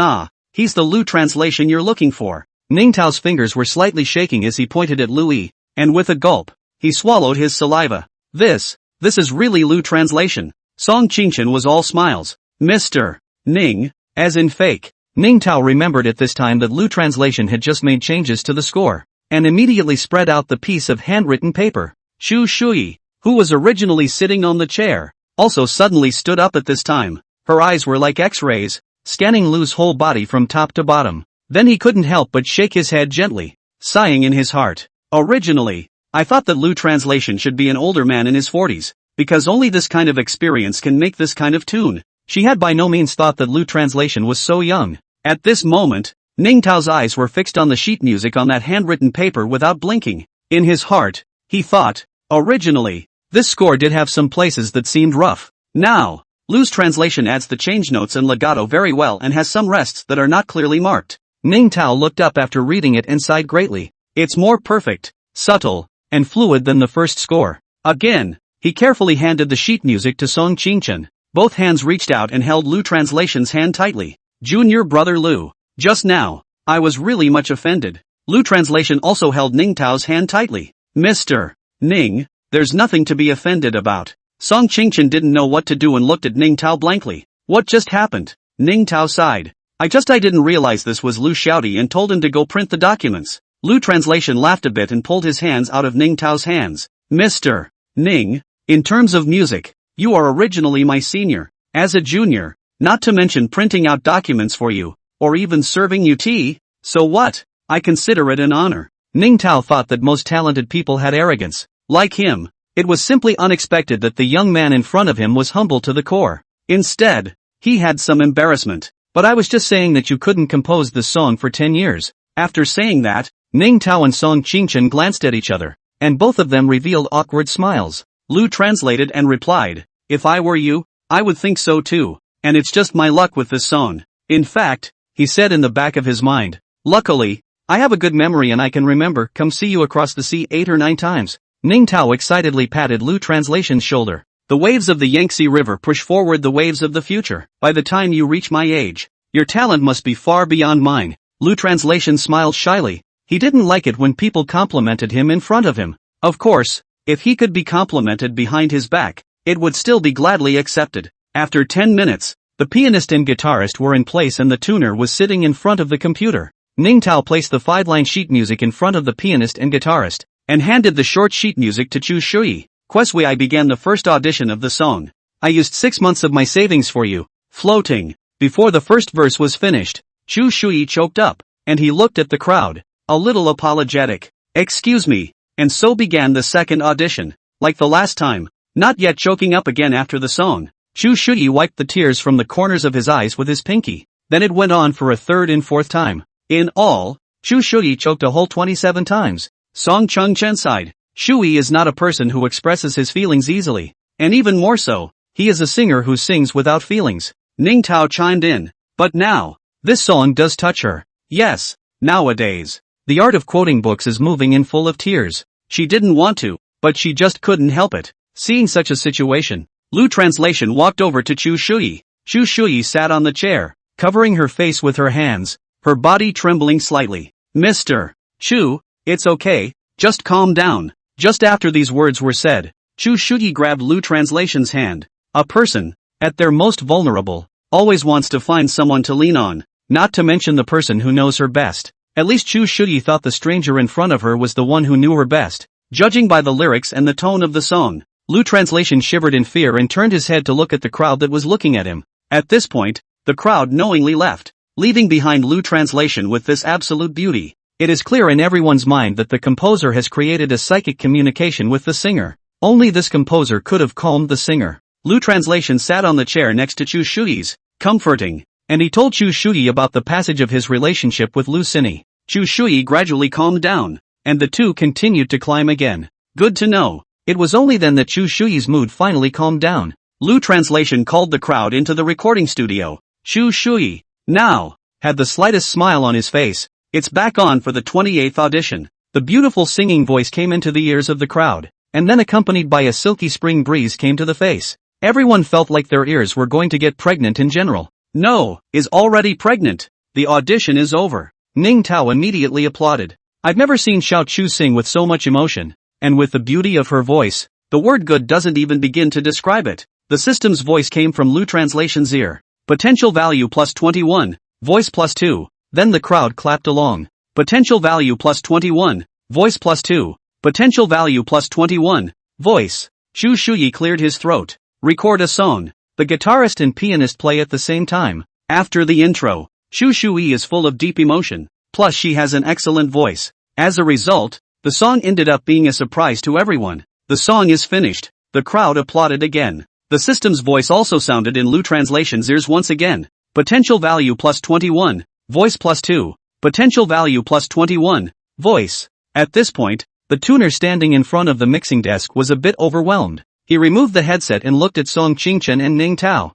he's the Lu translation you're looking for." Ning Tao's fingers were slightly shaking as he pointed at Louis, and with a gulp, he swallowed his saliva. This is really Lu translation." Song Qingchen was all smiles. "Mr. Ning, as in fake." Ning Tao remembered at this time that Lu translation had just made changes to the score, and immediately spread out the piece of handwritten paper. Shu Shui, who was originally sitting on the chair, also suddenly stood up at this time. Her eyes were like X-rays, scanning Lu's whole body from top to bottom. Then he couldn't help but shake his head gently, sighing in his heart. "Originally, I thought that Lu translation should be an older man in his 40s, because only this kind of experience can make this kind of tune. She had by no means thought that Lu Translation was so young. At this moment, Ning Tao's eyes were fixed on the sheet music on that handwritten paper without blinking. In his heart, he thought, originally, this score did have some places that seemed rough. Now, Lu's translation adds the change notes and legato very well and has some rests that are not clearly marked. Ning Tao looked up after reading it and sighed greatly. It's more perfect, subtle, and fluid than the first score. Again, he carefully handed the sheet music to Song Qingchen. Both hands reached out and held Lu Translation's hand tightly. Junior brother Lu. Just now, I was really much offended. Lu Translation also held Ning Tao's hand tightly. Mr. Ning, there's nothing to be offended about. Song Qingchen didn't know what to do and looked at Ning Tao blankly. What just happened? Ning Tao sighed. I didn't realize this was Lu Xiaodi and told him to go print the documents. Lu Translation laughed a bit and pulled his hands out of Ning Tao's hands. Mr. Ning, in terms of music, you are originally my senior. As a junior, not to mention printing out documents for you, or even serving you tea, so what? I consider it an honor. Ning Tao thought that most talented people had arrogance. Like him, it was simply unexpected that the young man in front of him was humble to the core. Instead, he had some embarrassment. But I was just saying that you couldn't compose this song for 10 years. After saying that, Ning Tao and Song Qingchen glanced at each other, and both of them revealed awkward smiles. Lu translated and replied, if I were you, I would think so too, and it's just my luck with this song. In fact, he said in the back of his mind, luckily, I have a good memory and I can remember come see you across the sea 8 or 9 times. Ning Tao excitedly patted Lu Translation's shoulder. The waves of the Yangtze River push forward the waves of the future. By the time you reach my age, your talent must be far beyond mine. Lu Translation smiled shyly. He didn't like it when people complimented him in front of him. Of course, if he could be complimented behind his back, it would still be gladly accepted. After 10 minutes, the pianist and guitarist were in place and the tuner was sitting in front of the computer. Ning Tao placed the 5-line sheet music in front of the pianist and guitarist, and handed the short sheet music to Chu Shui. Quesui, I began the first audition of the song. I used 6 months of my savings for you. Floating. Before the first verse was finished, Chu Shui choked up, and he looked at the crowd, a little apologetic. Excuse me. And so began the second audition. Like the last time, not yet choking up again after the song. Chu Shui wiped the tears from the corners of his eyes with his pinky. Then it went on for a third and fourth time. In all, Chu Shui choked a whole 27 times. Song Chengchen sighed. Shui is not a person who expresses his feelings easily. And even more so, he is a singer who sings without feelings. Ning Tao chimed in. But now, this song does touch her. Yes, nowadays, the art of quoting books is moving in full of tears. She didn't want to, but she just couldn't help it. Seeing such a situation, Lu Translation walked over to Chu Shui. Chu Shui sat on the chair, covering her face with her hands, her body trembling slightly. Mr. Chu, it's okay, just calm down. Just after these words were said, Chu Shui grabbed Lu Translation's hand. A person, at their most vulnerable, always wants to find someone to lean on, not to mention the person who knows her best. At least Chu Shui thought the stranger in front of her was the one who knew her best, judging by the lyrics and the tone of the song. Lu Translation shivered in fear and turned his head to look at the crowd that was looking at him. At this point, the crowd knowingly left, leaving behind Lu Translation with this absolute beauty. It is clear in everyone's mind that the composer has created a psychic communication with the singer. Only this composer could have calmed the singer. Lu Translation sat on the chair next to Chu Shui's, comforting, and he told Chu Shui about the passage of his relationship with Lu Sini. Chu Shui gradually calmed down, and the two continued to climb again. Good to know. It was only then that Chu Shui's mood finally calmed down. Lu Translation called the crowd into the recording studio. Chu Shui, now, had the slightest smile on his face. It's back on for the 28th audition. The beautiful singing voice came into the ears of the crowd, and then accompanied by a silky spring breeze came to the face. Everyone felt like their ears were going to get pregnant in general. No, is already pregnant. The audition is over. Ning Tao immediately applauded. I've never seen Xiao Chu sing with so much emotion, and with the beauty of her voice, the word good doesn't even begin to describe it. The system's voice came from Lu Translation's ear. Potential value plus 21, voice plus 2, then the crowd clapped along. Potential value plus 21, voice plus 2, potential value plus 21, voice. Chu Shui cleared his throat. Record a song. The guitarist and pianist play at the same time. After the intro, Chu Shui is full of deep emotion, plus she has an excellent voice. As a result, the song ended up being a surprise to everyone. The song is finished. The crowd applauded again. The system's voice also sounded in Lu Translation's ears once again. Potential value plus 21. Voice plus 2. Potential value plus 21. Voice. At this point, the tuner standing in front of the mixing desk was a bit overwhelmed. He removed the headset and looked at Song Qingchen and Ning Tao.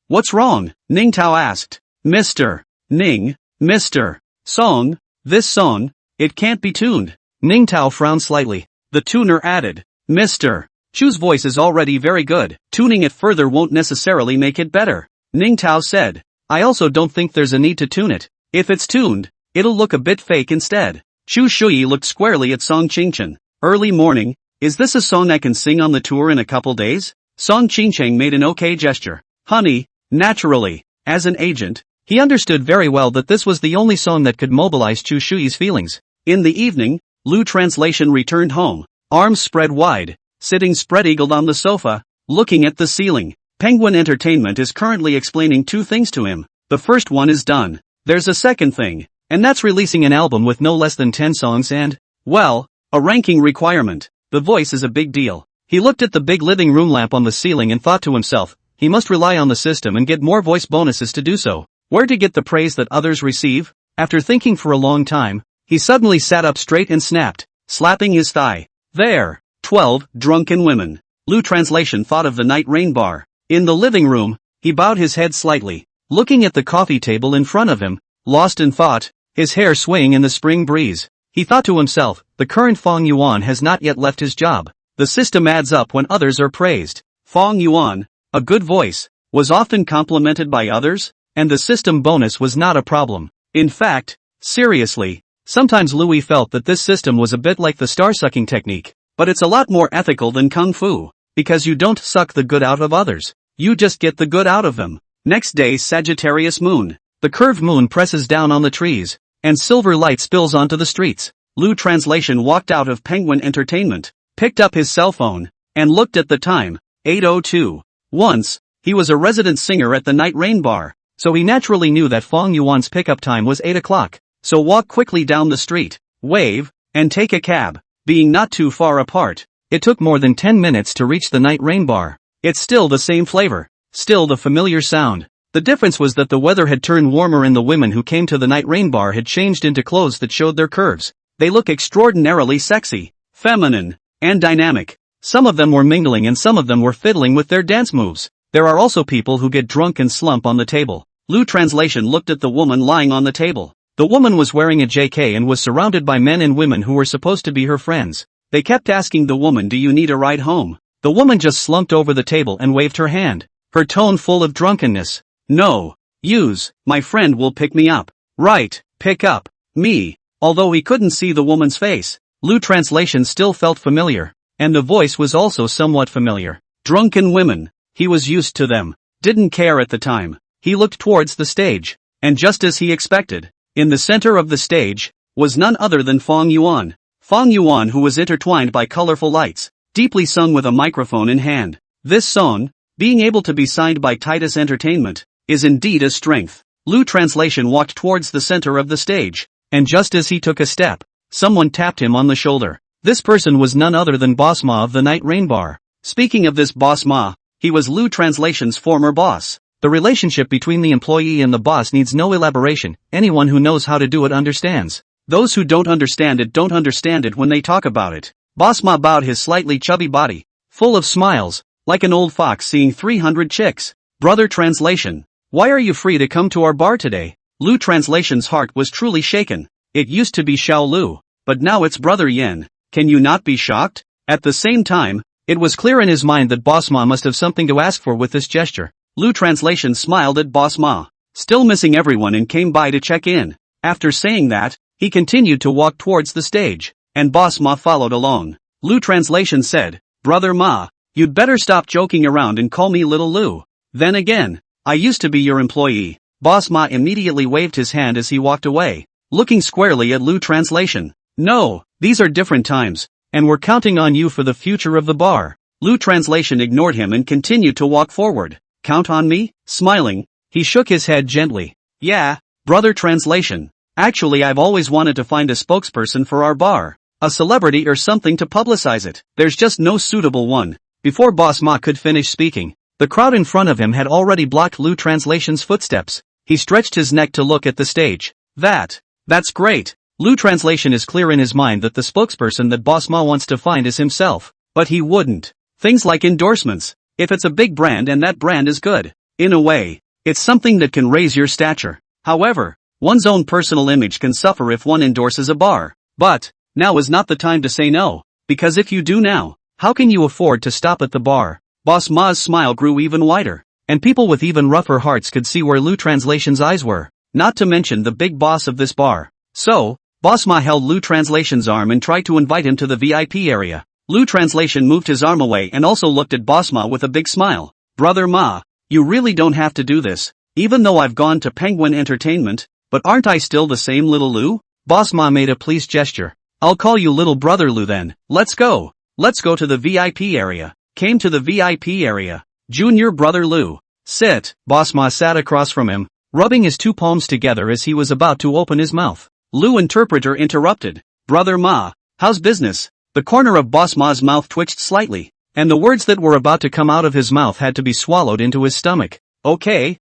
What's wrong? Ning Tao asked. Mr. Ning, Mr. Song, this song, it can't be tuned. Ning Tao frowned slightly. The tuner added. Mr. Chu's voice is already very good. Tuning it further won't necessarily make it better. Ning Tao said. I also don't think there's a need to tune it. If it's tuned, it'll look a bit fake instead. Chu Shuyi looked squarely at Song Qingchen. Early morning, is this a song I can sing on the tour in a couple days? Song Qingchen made an okay gesture. Honey, naturally, as an agent, he understood very well that this was the only song that could mobilize Chu Shuyi's feelings. In the evening, Lu Translation returned home, arms spread wide, sitting spread-eagled on the sofa, looking at the ceiling. Penguin Entertainment is currently explaining two things to him. The first one is done. There's a second thing, and that's releasing an album with no less than 10 songs and, well, a ranking requirement. The voice is a big deal. He looked at the big living room lamp on the ceiling and thought to himself, he must rely on the system and get more voice bonuses to do so. Where to get the praise that others receive? After thinking for a long time, he suddenly sat up straight and snapped, slapping his thigh. There. 12 drunken women. Lu Translation thought of the night rain bar. In the living room, he bowed his head slightly, looking at the coffee table in front of him, lost in thought, his hair swaying in the spring breeze. He thought to himself, the current Fong Yuan has not yet left his job. The system adds up when others are praised. Fong Yuan, a good voice, was often complimented by others, and the system bonus was not a problem. In fact, seriously, sometimes Louis felt that this system was a bit like the star-sucking technique. But it's a lot more ethical than Kung Fu, because you don't suck the good out of others, you just get the good out of them. Next day, Sagittarius moon. The curved moon presses down on the trees, and silver light spills onto the streets. Lu Translation walked out of Penguin Entertainment, picked up his cell phone, and looked at the time, 8:02. Once, he was a resident singer at the night rain bar, so he naturally knew that Fong Yuan's pickup time was 8 o'clock. So walk quickly down the street, wave, and take a cab. Being not too far apart, it took more than 10 minutes to reach the night rain bar. It's still the same flavor, still the familiar sound. The difference was that the weather had turned warmer and the women who came to the night rain bar had changed into clothes that showed their curves. They look extraordinarily sexy, feminine, and dynamic. Some of them were mingling and some of them were fiddling with their dance moves. There are also people who get drunk and slump on the table. Lu Translation looked at the woman lying on the table. The woman was wearing a JK and was surrounded by men and women who were supposed to be her friends. They kept asking the woman, do you need a ride home? The woman just slumped over the table and waved her hand, her tone full of drunkenness. No. Use, my friend will pick me up. Right, pick up me. Although he couldn't see the woman's face, Lu Translation still felt familiar, and the voice was also somewhat familiar. Drunken women. He was used to them. Didn't care at the time. He looked towards the stage, and just as he expected, in the center of the stage, was none other than Fong Yuan. Fong Yuan, who was intertwined by colorful lights, deeply sung with a microphone in hand. This song, being able to be signed by Titus Entertainment, is indeed a strength. Lu Translation walked towards the center of the stage, and just as he took a step, someone tapped him on the shoulder. This person was none other than Boss Ma of the Night Rain Bar. Speaking of this Boss Ma, he was Lu Translation's former boss. The relationship between the employee and the boss needs no elaboration. Anyone who knows how to do it understands. Those who don't understand it when they talk about it. Boss Ma bowed his slightly chubby body, full of smiles, like an old fox seeing 300 chicks. Brother Translation, why are you free to come to our bar today? Lu Translation's heart was truly shaken. It used to be Xiao Lu, but now it's Brother Yen. Can you not be shocked? At the same time, it was clear in his mind that Boss Ma must have something to ask for with this gesture. Lu Translation smiled at Boss Ma, still missing everyone, and came by to check in. After saying that, he continued to walk towards the stage, and Boss Ma followed along. Lu Translation said, Brother Ma, you'd better stop joking around and call me Little Lu. Then again, I used to be your employee. Boss Ma immediately waved his hand as he walked away, looking squarely at Lu Translation. No, these are different times, and we're counting on you for the future of the bar. Lu Translation ignored him and continued to walk forward. Count on me? Smiling, he shook his head gently. Yeah, Brother Translation. Actually, I've always wanted to find a spokesperson for our bar. A celebrity or something to publicize it. There's just no suitable one. Before Boss Ma could finish speaking, the crowd in front of him had already blocked Lu Translation's footsteps. He stretched his neck to look at the stage. That's great. Lu Translation is clear in his mind that the spokesperson that Boss Ma wants to find is himself. But he wouldn't. Things like endorsements. If it's a big brand and that brand is good, in a way, it's something that can raise your stature. However, one's own personal image can suffer if one endorses a bar. But, now is not the time to say no, because if you do now, how can you afford to stop at the bar? Boss Ma's smile grew even wider, and people with even rougher hearts could see where Lu Translation's eyes were, not to mention the big boss of this bar. So, Boss Ma held Lu Translation's arm and tried to invite him to the VIP area. Lu Translation moved his arm away and also looked at Boss Ma with a big smile. Brother Ma, you really don't have to do this, even though I've gone to Penguin Entertainment, but aren't I still the same little Lu? Boss Ma made a pleased gesture. I'll call you little brother Lu then. Let's go. Let's go to the VIP area. Came to the VIP area. Junior brother Lu. Sit. Boss Ma sat across from him, rubbing his two palms together as he was about to open his mouth. Lu interpreter interrupted. Brother Ma, how's business? The corner of Boss Ma's mouth twitched slightly, and the words that were about to come out of his mouth had to be swallowed into his stomach. Okay.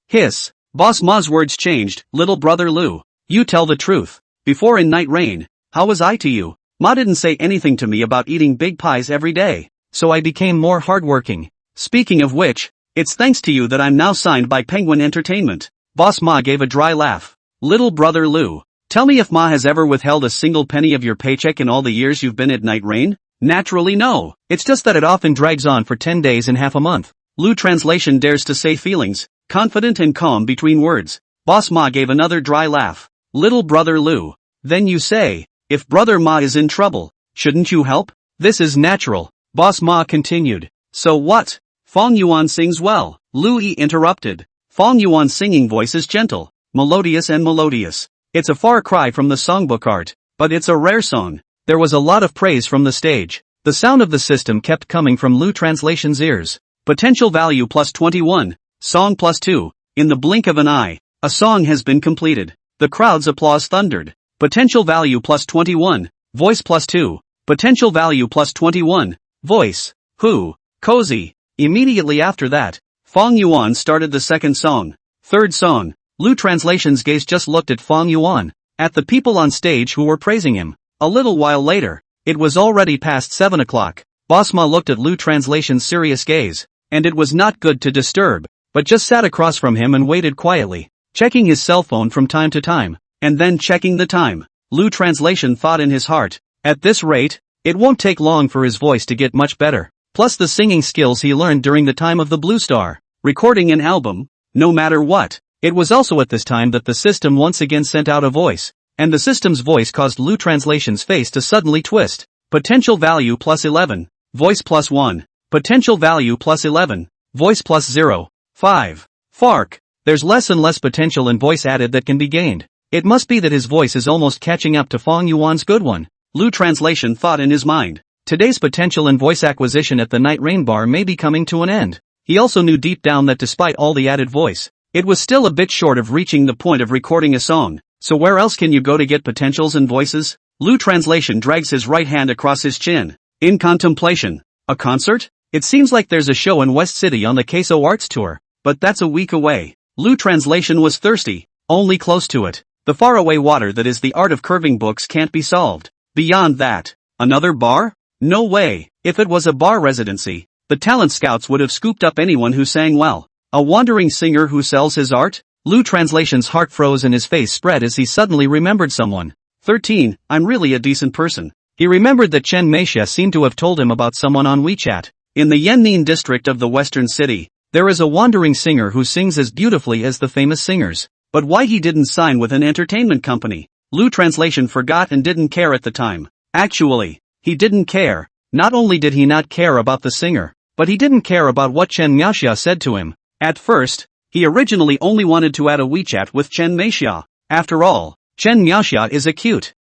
Hiss. Boss Ma's words changed. Little brother Lu, you tell the truth. Before in Night Rain, how was I to you? Ma didn't say anything to me about eating big pies every day, so I became more hardworking. Speaking of which, it's thanks to you that I'm now signed by Penguin Entertainment. Boss Ma gave a dry laugh. Little brother Lu, tell me if Ma has ever withheld a single penny of your paycheck in all the years you've been at Night Rain? Naturally no. It's just that it often drags on for 10 days and half a month. Lu Translation dares to say feelings, confident and calm between words. Boss Ma gave another dry laugh. Little brother Lu, then you say, if brother Ma is in trouble, shouldn't you help? This is natural. Boss Ma continued. So what? Fong Yuan sings well. Lu Yi interrupted. Fong Yuan's singing voice is gentle, melodious and melodious. It's a far cry from the songbook art, but it's a rare song. There was a lot of praise from the stage. The sound of the system kept coming from Lu Translation's ears. Potential value plus 21. Song plus 2. In the blink of an eye, a song has been completed. The crowd's applause thundered. Potential value plus 21. Voice plus 2. Potential value plus 21. Voice. Who? Cozy. Immediately after that, Fong Yuan started the second song. Third song. Lu Translation's gaze just looked at Fong Yuan, at the people on stage who were praising him. A little while later, it was already past 7 o'clock. Boss Ma looked at Lu Translation's serious gaze, and it was not good to disturb, but just sat across from him and waited quietly, checking his cell phone from time to time, and then checking the time. Lu Translation thought in his heart, at this rate, it won't take long for his voice to get much better, plus the singing skills he learned during the time of the Blue Star, recording an album, no matter what. It was also at this time that the system once again sent out a voice, and the system's voice caused Lu Translation's face to suddenly twist. Potential value plus 11. Voice plus 1. Potential value plus 11. Voice plus 0. 5. Fark. There's less and less potential and voice added that can be gained. It must be that his voice is almost catching up to Fong Yuan's good one. Lu Translation thought in his mind. Today's potential and voice acquisition at the Night Rain bar may be coming to an end. He also knew deep down that despite all the added voice, it was still a bit short of reaching the point of recording a song. So where else can you go to get potentials and voices? Lu Translation drags his right hand across his chin. In contemplation. A concert? It seems like there's a show in West City on the Queso Arts Tour, but that's a week away. Lu Translation was thirsty, only close to it. The faraway water that is the art of curving books can't be solved. Beyond that, another bar? No way. If it was a bar residency, the talent scouts would have scooped up anyone who sang well. A wandering singer who sells his art? Lu Translation's heart froze and his face spread as he suddenly remembered someone. 13. I'm really a decent person. He remembered that Chen Meixia seemed to have told him about someone on WeChat. In the Yannin district of the western city, there is a wandering singer who sings as beautifully as the famous singers. But why he didn't sign with an entertainment company? Lu Translation forgot and didn't care at the time. Actually, he didn't care. Not only did he not care about the singer, but he didn't care about what Chen Meixia said to him. At first, he originally only wanted to add a WeChat with Chen Meixia. After all, Chen Meixia is a cute.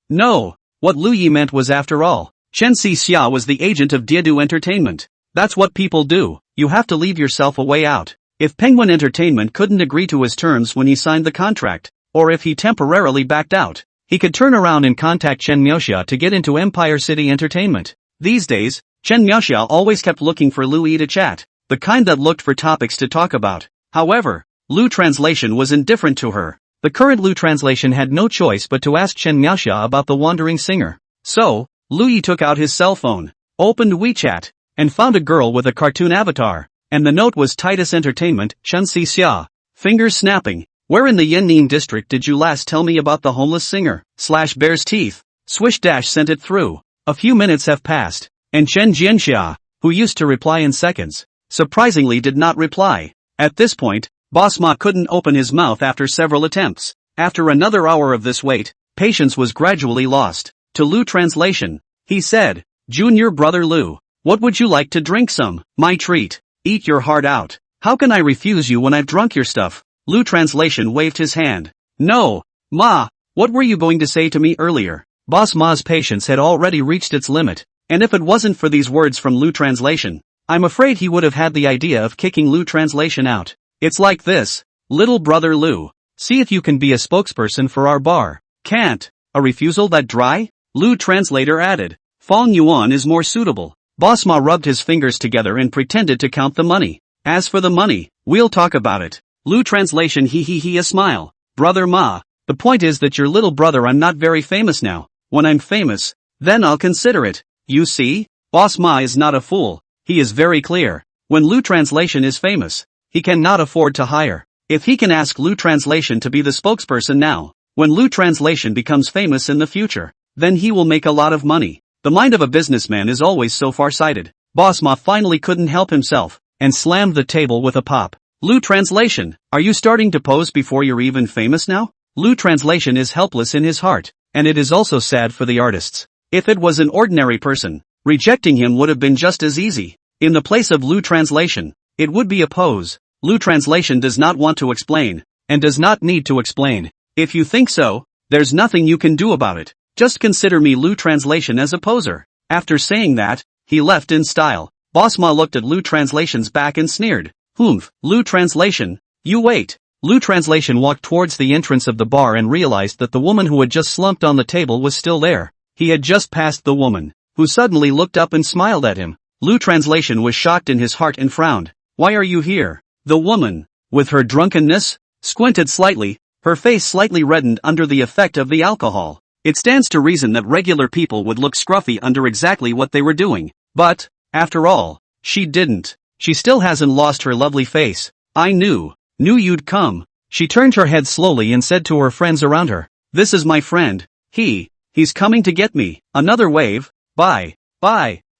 No. What Lu Yi meant was after all, Chen Xia was the agent of Diedu Entertainment. That's what people do. You have to leave yourself a way out. If Penguin Entertainment couldn't agree to his terms when he signed the contract, or if he temporarily backed out, he could turn around and contact Chen Meixia to get into Empire City Entertainment. These days, Chen Miaoxia always kept looking for Lu Yi to chat, the kind that looked for topics to talk about. However, Lu Translation was indifferent to her. The current Lu Translation had no choice but to ask Chen Miaoxia about the wandering singer. So, Lu Yi took out his cell phone, opened WeChat, and found a girl with a cartoon avatar, and the note was Titus Entertainment, Chen Xixia. Fingers snapping. Where in the Yanning district did you last tell me about the homeless singer? / bear's teeth. Swish dash sent it through. A few minutes have passed, and Chen Jianxia, who used to reply in seconds, surprisingly did not reply. At this point, Boss Ma couldn't open his mouth after several attempts. After another hour of this wait, patience was gradually lost. To Lu Translation, he said, Junior brother Lu, what would you like to drink some? My treat. Eat your heart out. How can I refuse you when I've drunk your stuff? Lu Translation waved his hand. No, Ma, what were you going to say to me earlier? Boss Ma's patience had already reached its limit, and if it wasn't for these words from Lu Translation, I'm afraid he would have had the idea of kicking Lu Translation out. It's like this, little brother Lu, see if you can be a spokesperson for our bar. Can't. A refusal that dry? Lu Translator added. Fong Yuan is more suitable. Boss Ma rubbed his fingers together and pretended to count the money. As for the money, we'll talk about it. Lu Translation a smile. Brother Ma, the point is that your little brother I'm not very famous now. When I'm famous, then I'll consider it. You see? Boss Ma is not a fool. He is very clear. When Lu Translation is famous, he cannot afford to hire. If he can ask Lu Translation to be the spokesperson now, when Lu Translation becomes famous in the future, then he will make a lot of money. The mind of a businessman is always so far-sighted. Boss Ma finally couldn't help himself, and slammed the table with a pop. Lu Translation, are you starting to pose before you're even famous now? Lu Translation is helpless in his heart, and it is also sad for the artists. If it was an ordinary person, rejecting him would have been just as easy. In the place of Lu Translation, it would be a pose. Lu Translation does not want to explain, and does not need to explain. If you think so, there's nothing you can do about it. Just consider me Lu Translation as a poser. After saying that, he left in style. Boss Ma looked at Lu Translation's back and sneered. Humph, Lu Translation, you wait. Lu Translation walked towards the entrance of the bar and realized that the woman who had just slumped on the table was still there. He had just passed the woman, who suddenly looked up and smiled at him. Lu Translation was shocked in his heart and frowned. Why are you here? The woman, with her drunkenness, squinted slightly, her face slightly reddened under the effect of the alcohol. It stands to reason that regular people would look scruffy under exactly what they were doing. But, after all, she didn't. She still hasn't lost her lovely face. I knew you'd come. She turned her head slowly and said to her friends around her, this is my friend. He's coming to get me. Another wave. Bye.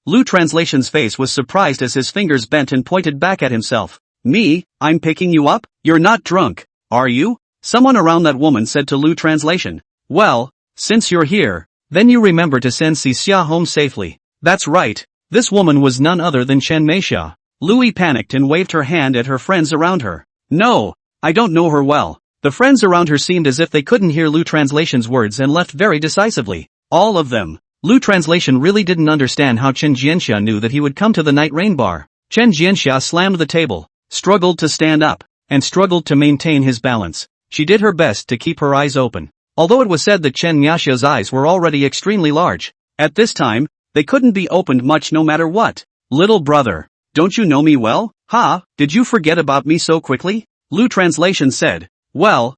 Lu Translation's face was surprised as his fingers bent and pointed back at himself. Me? I'm picking you up? You're not drunk, are you? Someone around that woman said to Lu Translation. Well, since you're here, then you remember to send Xixia home safely. That's right. This woman was none other than Chen Meixia. Louis panicked and waved her hand at her friends around her. No, I don't know her well. The friends around her seemed as if they couldn't hear Lu Translation's words and left very decisively. All of them. Lu Translation really didn't understand how Chen Jianxia knew that he would come to the night rain bar. Chen Jianxia slammed the table, struggled to stand up, and struggled to maintain his balance. She did her best to keep her eyes open. Although it was said that Chen Miaxia's eyes were already extremely large, at this time, they couldn't be opened much no matter what. Little brother, don't you know me well? Ha, did you forget about me so quickly? Lu Translation said. Well,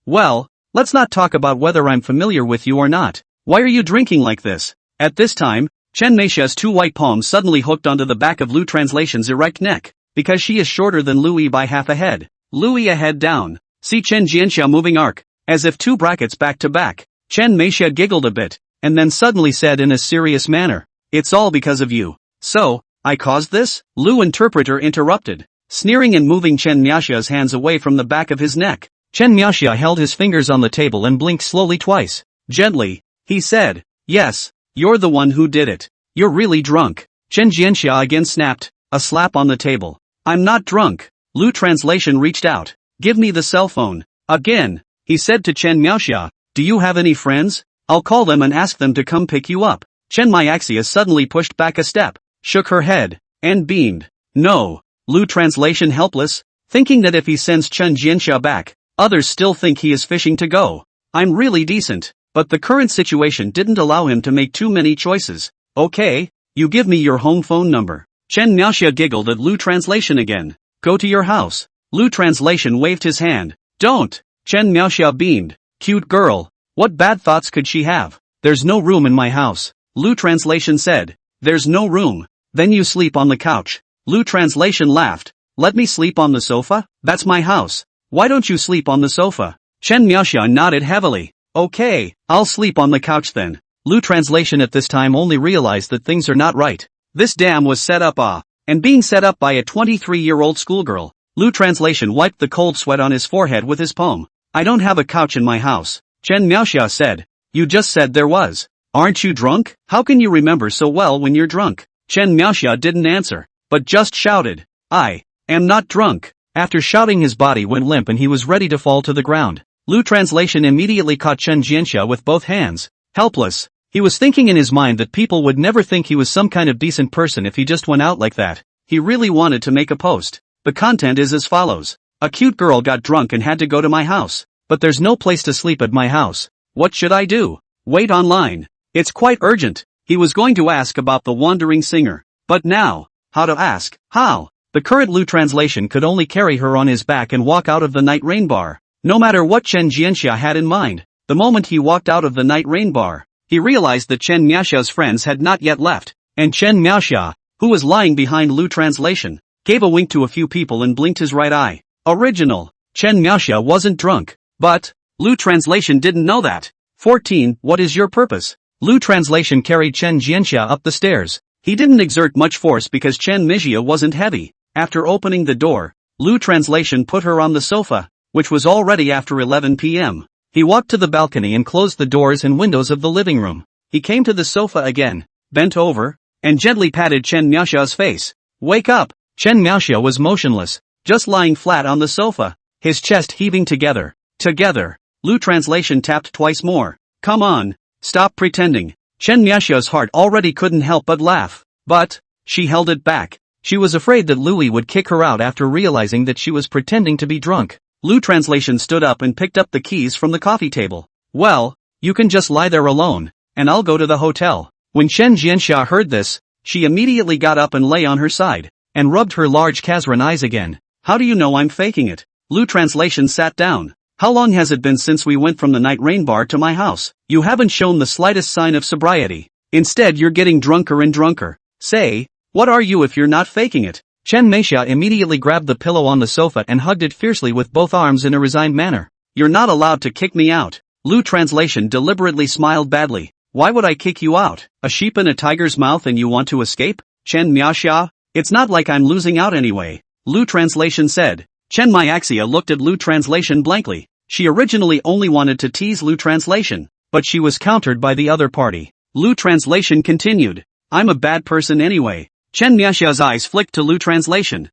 let's not talk about whether I'm familiar with you or not. Why are you drinking like this? At this time, Chen Meixia's two white palms suddenly hooked onto the back of Lu Translation's erect neck, because she is shorter than Louis by half a head. Louis a head down. See Chen Jianxia moving arc, as if two brackets back to back. Chen Meixia giggled a bit, and then suddenly said in a serious manner, it's all because of you. So, I caused this? Lu Interpreter interrupted, sneering and moving Chen Miaxia's hands away from the back of his neck. Chen Miaxia held his fingers on the table and blinked slowly twice. Gently, he said, yes, you're the one who did it. You're really drunk. Chen Jianxia again snapped, a slap on the table. I'm not drunk. Lu Translation reached out. Give me the cell phone. Again, he said to Chen Miaoxia, do you have any friends? I'll call them and ask them to come pick you up. Chen Miaxia suddenly pushed back a step, shook her head, and beamed. No. Lu Translation helpless, thinking that if he sends Chen Jianxia back, others still think he is fishing to go. I'm really decent, but the current situation didn't allow him to make too many choices. Okay, You give me your home phone number. Chen Miaoxia giggled at Lu Translation again. Go to your house. Lu Translation waved his hand. Don't. Chen Miaoxia beamed. Cute girl. What bad thoughts could she have? There's no room in my house. Lu Translation said. There's no room. Then you sleep on the couch. Lu Translation laughed. Let me sleep on the sofa? That's my house. Why don't you sleep on the sofa? Chen Miaoxia nodded heavily. Okay, I'll sleep on the couch then. Lu Translation at this time only realized that things are not right. This dam was set up and being set up by a 23-year-old schoolgirl. Lu Translation wiped the cold sweat on his forehead with his palm. I don't have a couch in my house. Chen Miaoxia said. You just said there was. Aren't you drunk? How can you remember so well when you're drunk? Chen Miaoxia didn't answer, but just shouted. I am not drunk. After shouting, his body went limp and he was ready to fall to the ground. Lu Translation immediately caught Chen Jianxia with both hands. Helpless. He was thinking in his mind that people would never think he was some kind of decent person if he just went out like that. He really wanted to make a post. The content is as follows. A cute girl got drunk and had to go to my house. But there's no place to sleep at my house. What should I do? Wait online. It's quite urgent. He was going to ask about the wandering singer. But now, how to ask? How? The current Lu Translation could only carry her on his back and walk out of the night rain bar. No matter what Chen Jianxia had in mind, the moment he walked out of the night rain bar, he realized that Chen Miaoxia's friends had not yet left, and Chen Miaoxia, who was lying behind Lu Translation, gave a wink to a few people and blinked his right eye. Original. Chen Miaoxia wasn't drunk, but Lu Translation didn't know that. 14. What is your purpose? Lu Translation carried Chen Jianxia up the stairs. He didn't exert much force because Chen Miaoxia wasn't heavy. After opening the door, Lu Translation put her on the sofa, which was already after 11 p.m. He walked to the balcony and closed the doors and windows of the living room. He came to the sofa again, bent over, and gently patted Chen Miaoxia's face. Wake up! Chen Miaoxia was motionless, just lying flat on the sofa, his chest heaving together. Together. Lu Translation tapped twice more. Come on, stop pretending. Chen Miaoxia's heart already couldn't help but laugh. But she held it back. She was afraid that Louis would kick her out after realizing that she was pretending to be drunk. Lu Translation stood up and picked up the keys from the coffee table. Well, you can just lie there alone, and I'll go to the hotel. When Chen Jianxia heard this, she immediately got up and lay on her side, and rubbed her large Kazran eyes again. How do you know I'm faking it? Lu Translation sat down. How long has it been since we went from the night rain bar to my house? You haven't shown the slightest sign of sobriety. Instead, you're getting drunker and drunker. Say, what are you if you're not faking it? Chen Miaoxia immediately grabbed the pillow on the sofa and hugged it fiercely with both arms in a resigned manner. You're not allowed to kick me out. Lu Translation deliberately smiled badly. Why would I kick you out? A sheep in a tiger's mouth and you want to escape? Chen Miaoxia? It's not like I'm losing out anyway. Lu Translation said. Chen Miaoxia looked at Lu Translation blankly. She originally only wanted to tease Lu Translation, but she was countered by the other party. Lu Translation continued. I'm a bad person anyway. Chen Miaoxia's eyes flicked to Lu Translation.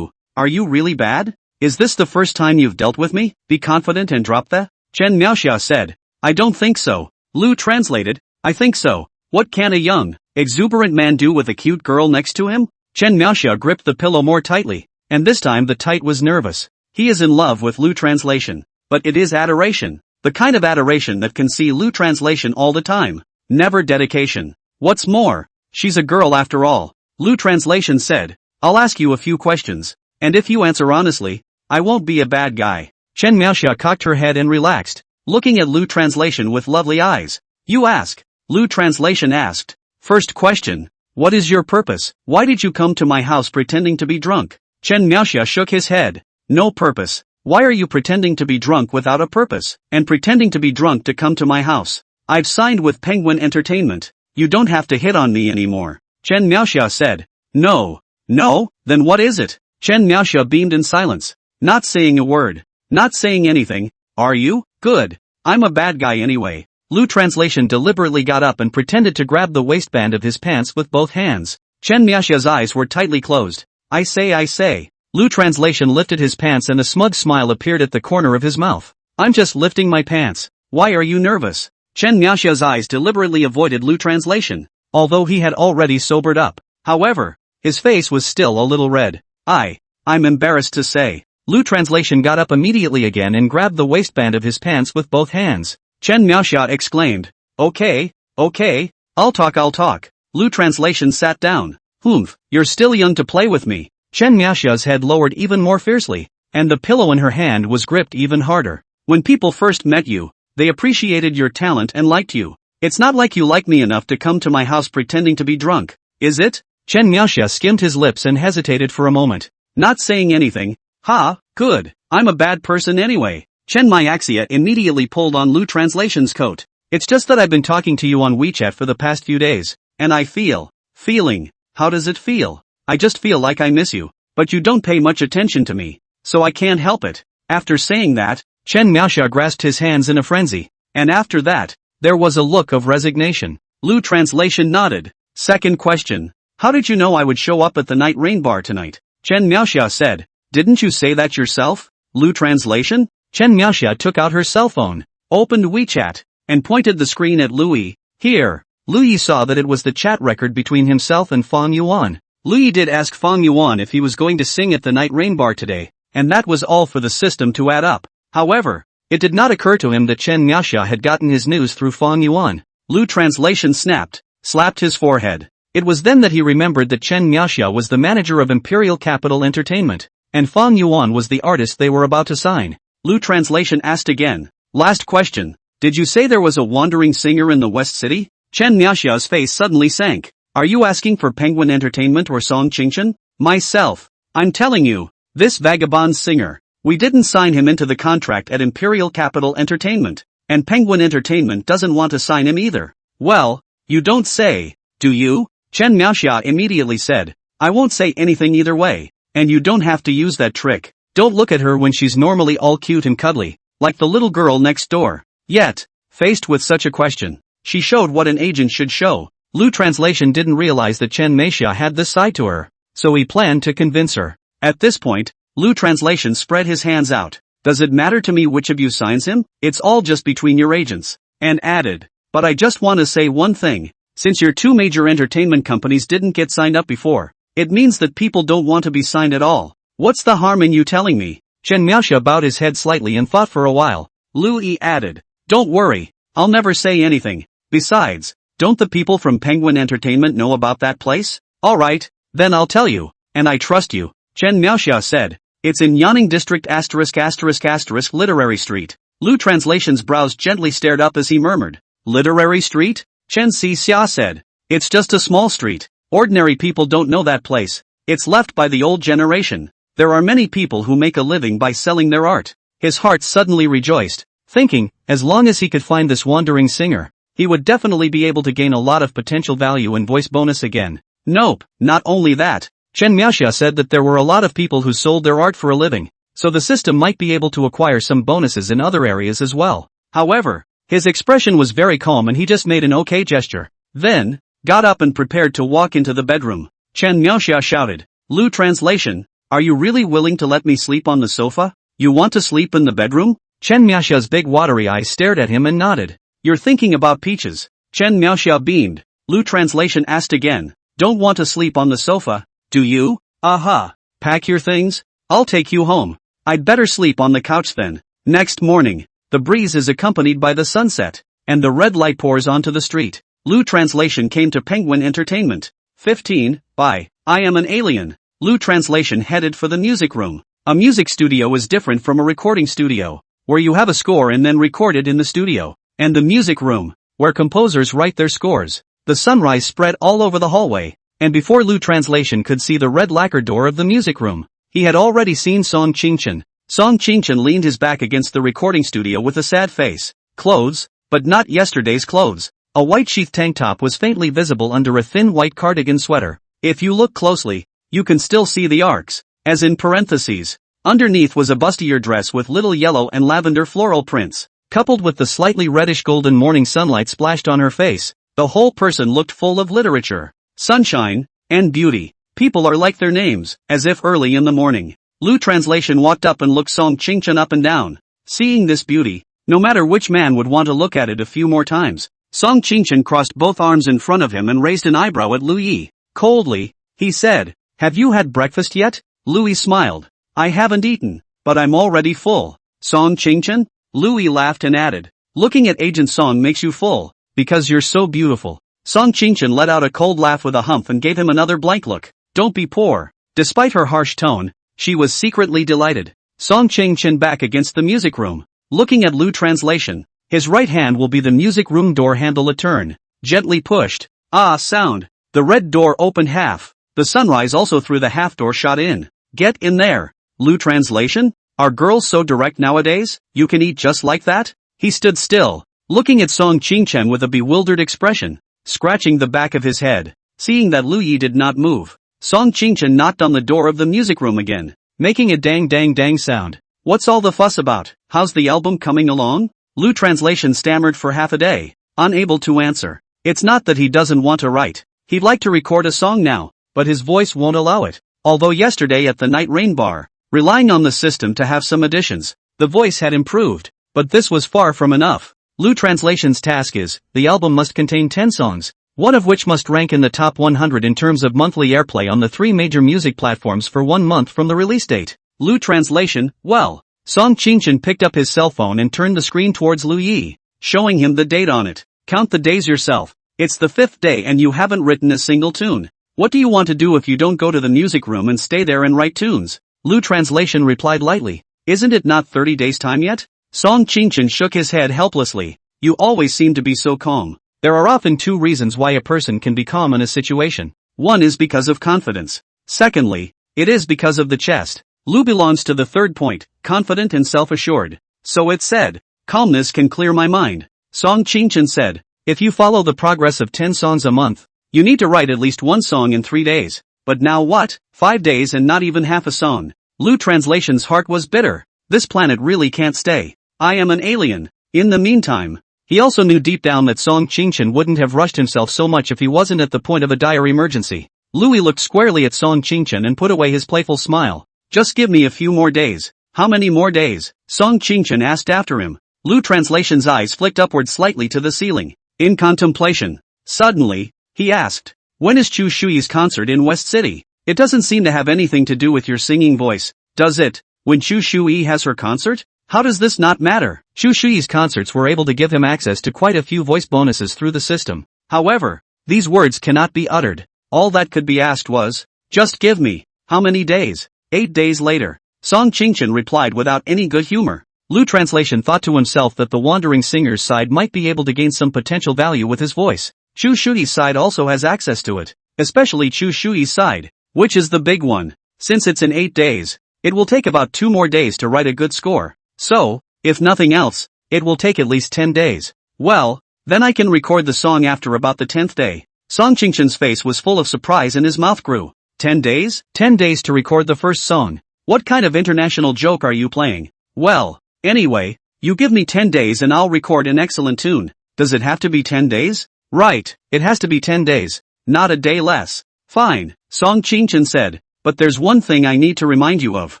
Are you really bad? Is this the first time you've dealt with me? Be confident and drop that? Chen Miaoxia said. I don't think so. Lu translated. I think so. What can a young, exuberant man do with a cute girl next to him? Chen Miaoxia gripped the pillow more tightly, and this time the tight was nervous. He is in love with Lu Translation. But it is adoration. The kind of adoration that can see Lu Translation all the time. Never dedication. What's more, she's a girl after all. Lu Translation said. I'll ask you a few questions, and if you answer honestly, I won't be a bad guy. Chen Miaoxia cocked her head and relaxed, looking at Lu Translation with lovely eyes. You ask. Lu Translation asked. First question. What is your purpose? Why did you come to my house pretending to be drunk? Chen Miaoxia shook his head. No purpose. Why are you pretending to be drunk without a purpose, and pretending to be drunk to come to my house? I've signed with Penguin Entertainment. You don't have to hit on me anymore. Chen Miaoxia said. No, then what is it? Chen Miaoxia beamed in silence. Not saying a word. Not saying anything. Are you? Good. I'm a bad guy anyway. Lu Translation deliberately got up and pretended to grab the waistband of his pants with both hands. Chen Miaoxia's eyes were tightly closed. I say. Lu Translation lifted his pants and a smug smile appeared at the corner of his mouth. I'm just lifting my pants. Why are you nervous? Chen Miaoxia's eyes deliberately avoided Lu Translation, although he had already sobered up. However, his face was still a little red. I'm embarrassed to say. Lu Translation got up immediately again and grabbed the waistband of his pants with both hands. Chen Miaoxia exclaimed. Okay, I'll talk. Lu translation sat down. Humph, you're still young to play with me. Chen Miaxia's head lowered even more fiercely, and the pillow in her hand was gripped even harder. When people first met you, they appreciated your talent and liked you. It's not like you like me enough to come to my house pretending to be drunk, is it? Chen Miaxia skimmed his lips and hesitated for a moment. Not saying anything. Ha, good. I'm a bad person anyway. Chen Miaxia immediately pulled on Lu translation's coat. It's just that I've been talking to you on WeChat for the past few days, and I feeling. How does it feel? I just feel like I miss you, but you don't pay much attention to me, so I can't help it. After saying that, Chen Miaxia grasped his hands in a frenzy, and after that, there was a look of resignation. Lu translation nodded. Second question. How did you know I would show up at the night rain bar tonight? Chen Miaxia said. Didn't you say that yourself? Lu translation? Chen Miaxia took out her cell phone, opened WeChat, and pointed the screen at Lu. Here. Lu saw that it was the chat record between himself and Fang Yuan. Lu did ask Fang Yuan if he was going to sing at the night rain bar today, and that was all for the system to add up. However, it did not occur to him that Chen Miaxia had gotten his news through Fang Yuan. Lu translation slapped his forehead. It was then that he remembered that Chen Miaxia was the manager of Imperial Capital Entertainment, and Fang Yuan was the artist they were about to sign. Lu translation asked again. Last question. Did you say there was a wandering singer in the West City? Chen Miaxia's face suddenly sank. Are you asking for Penguin Entertainment or Song Qingchen? Myself. I'm telling you, this vagabond singer. We didn't sign him into the contract at Imperial Capital Entertainment, and Penguin Entertainment doesn't want to sign him either. Well, you don't say, do you? Chen Miaxia immediately said. I won't say anything either way, and you don't have to use that trick. Don't look at her when she's normally all cute and cuddly, like the little girl next door. Yet, faced with such a question, she showed what an agent should show. Lu translation didn't realize that Chen Miaxia had this side to her, so he planned to convince her. At this point, Lu translation spread his hands out. Does it matter to me which of you signs him? It's all just between your agents. And added, but I just want to say one thing. Since your two major entertainment companies didn't get signed up before, it means that people don't want to be signed at all. What's the harm in you telling me? Chen Miaxia bowed his head slightly and thought for a while. Lu added, don't worry, I'll never say anything. Besides, don't the people from Penguin Entertainment know about that place? Alright, then I'll tell you, and I trust you. Chen Miaxia said. It's in Yanning District ***** Literary Street. Lu translation's brows gently stared up as he murmured. Literary Street? Chen Xia said. It's just a small street. Ordinary people don't know that place. It's left by the old generation. There are many people who make a living by selling their art. His heart suddenly rejoiced, thinking, as long as he could find this wandering singer, he would definitely be able to gain a lot of potential value and voice bonus again. Nope, not only that. Chen Miaxia said that there were a lot of people who sold their art for a living, so the system might be able to acquire some bonuses in other areas as well. However, his expression was very calm and he just made an okay gesture. Then, got up and prepared to walk into the bedroom. Chen Miaxia shouted. Lu translation, are you really willing to let me sleep on the sofa? You want to sleep in the bedroom? Chen Miaxia's big watery eyes stared at him and nodded. You're thinking about peaches. Chen Miaxia beamed. Lu translation asked again. Don't want to sleep on the sofa, do you? Aha. Pack your things? I'll take you home. I'd better sleep on the couch then. Next morning, the breeze is accompanied by the sunset, and the red light pours onto the street. Lu translation came to Penguin Entertainment. 15, by, I am an alien. Lu translation headed for the music room. A music studio is different from a recording studio, where you have a score and then record it in the studio, and the music room, where composers write their scores. The sunrise spread all over the hallway, and before Lu translation could see the red lacquer door of the music room, he had already seen Song Qingchen. Song Qingchen leaned his back against the recording studio with a sad face. Clothes, but not yesterday's clothes. A white sheath tank top was faintly visible under a thin white cardigan sweater. If you look closely, you can still see the arcs, as in parentheses. Underneath was a bustier dress with little yellow and lavender floral prints, coupled with the slightly reddish golden morning sunlight splashed on her face. The whole person looked full of literature, sunshine, and beauty. People are like their names, as if early in the morning. Lu translation walked up and looked Song Qingchen up and down. Seeing this beauty, no matter which man would want to look at it a few more times. Song Qingchen crossed both arms in front of him and raised an eyebrow at Lu Yi. Coldly, he said, have you had breakfast yet? Lu Yi smiled. I haven't eaten, but I'm already full. Song Qingchen? Lu Yi laughed and added, looking at Agent Song makes you full, because you're so beautiful. Song Qingchen let out a cold laugh with a humph and gave him another blank look. Don't be poor. Despite her harsh tone, she was secretly delighted. Song Qingchen back against the music room. Looking at Lu Translation. His right hand will be the music room door handle a turn. Gently pushed. Ah, sound. The red door opened half. The sunrise also through the half door shot in. Get in there. Lu Translation? Are girls so direct nowadays? You can eat just like that? He stood still, looking at Song Qingchen with a bewildered expression, scratching the back of his head. Seeing that Lu Yi did not move, Song Qingchen knocked on the door of the music room again, making a dang dang dang sound. What's all the fuss about? How's the album coming along? Lu Translation stammered for half a day, unable to answer. It's not that he doesn't want to write. He'd like to record a song now, but his voice won't allow it. Although yesterday at the Night Rain Bar, relying on the system to have some additions, the voice had improved, but this was far from enough. Lu Translation's task is, the album must contain 10 songs, one of which must rank in the top 100 in terms of monthly airplay on the 3 major music platforms for 1 month from the release date. Lu Translation, well. Song Qingchen picked up his cell phone and turned the screen towards Lu Yi, showing him the date on it. Count the days yourself. It's the 5th day and you haven't written a single tune. What do you want to do if you don't go to the music room and stay there and write tunes? Lu Translation replied lightly. Isn't it not 30 days time yet? Song Qingchen shook his head helplessly. You always seem to be so calm. There are often 2 reasons why a person can be calm in a situation. One is because of confidence. Secondly, it is because of the chest. Lu belongs to the 3rd point, confident and self-assured. So it said, calmness can clear my mind. Song Qingchen said, if you follow the progress of 10 songs a month, you need to write at least 1 song in 3 days. But now what? 5 days and not even half a song. Lu Translation's heart was bitter. This planet really can't stay. I am an alien. In the meantime, he also knew deep down that Song Qingchen wouldn't have rushed himself so much if he wasn't at the point of a dire emergency. Louis looked squarely at Song Qingchen and put away his playful smile. Just give me a few more days. How many more days? Song Qingchen asked after him. Lu Translation's eyes flicked upward slightly to the ceiling, in contemplation. Suddenly, he asked, when is Chu Shuyi's concert in West City? It doesn't seem to have anything to do with your singing voice, does it? When Chu Shuyi has her concert? How does this not matter? Chu Shuyi's concerts were able to give him access to quite a few voice bonuses through the system. However, these words cannot be uttered. All that could be asked was, just give me. How many days? 8 days later. Song Qingchen replied without any good humor. Lu Translation thought to himself that the wandering singer's side might be able to gain some potential value with his voice. Chu Shuyi's side also has access to it. Especially Chu Shuyi's side, which is the big one. Since it's in 8 days, it will take about 2 more days to write a good score. So, if nothing else, it will take at least 10 days. Well, then I can record the song after about the 10th day. Song Qingchen's face was full of surprise and his mouth grew. 10 days? 10 days to record the first song. What kind of international joke are you playing? Well, anyway, you give me 10 days and I'll record an excellent tune. Does it have to be 10 days? Right, it has to be 10 days. Not a day less. Fine, Song Qingchen said, but there's one thing I need to remind you of.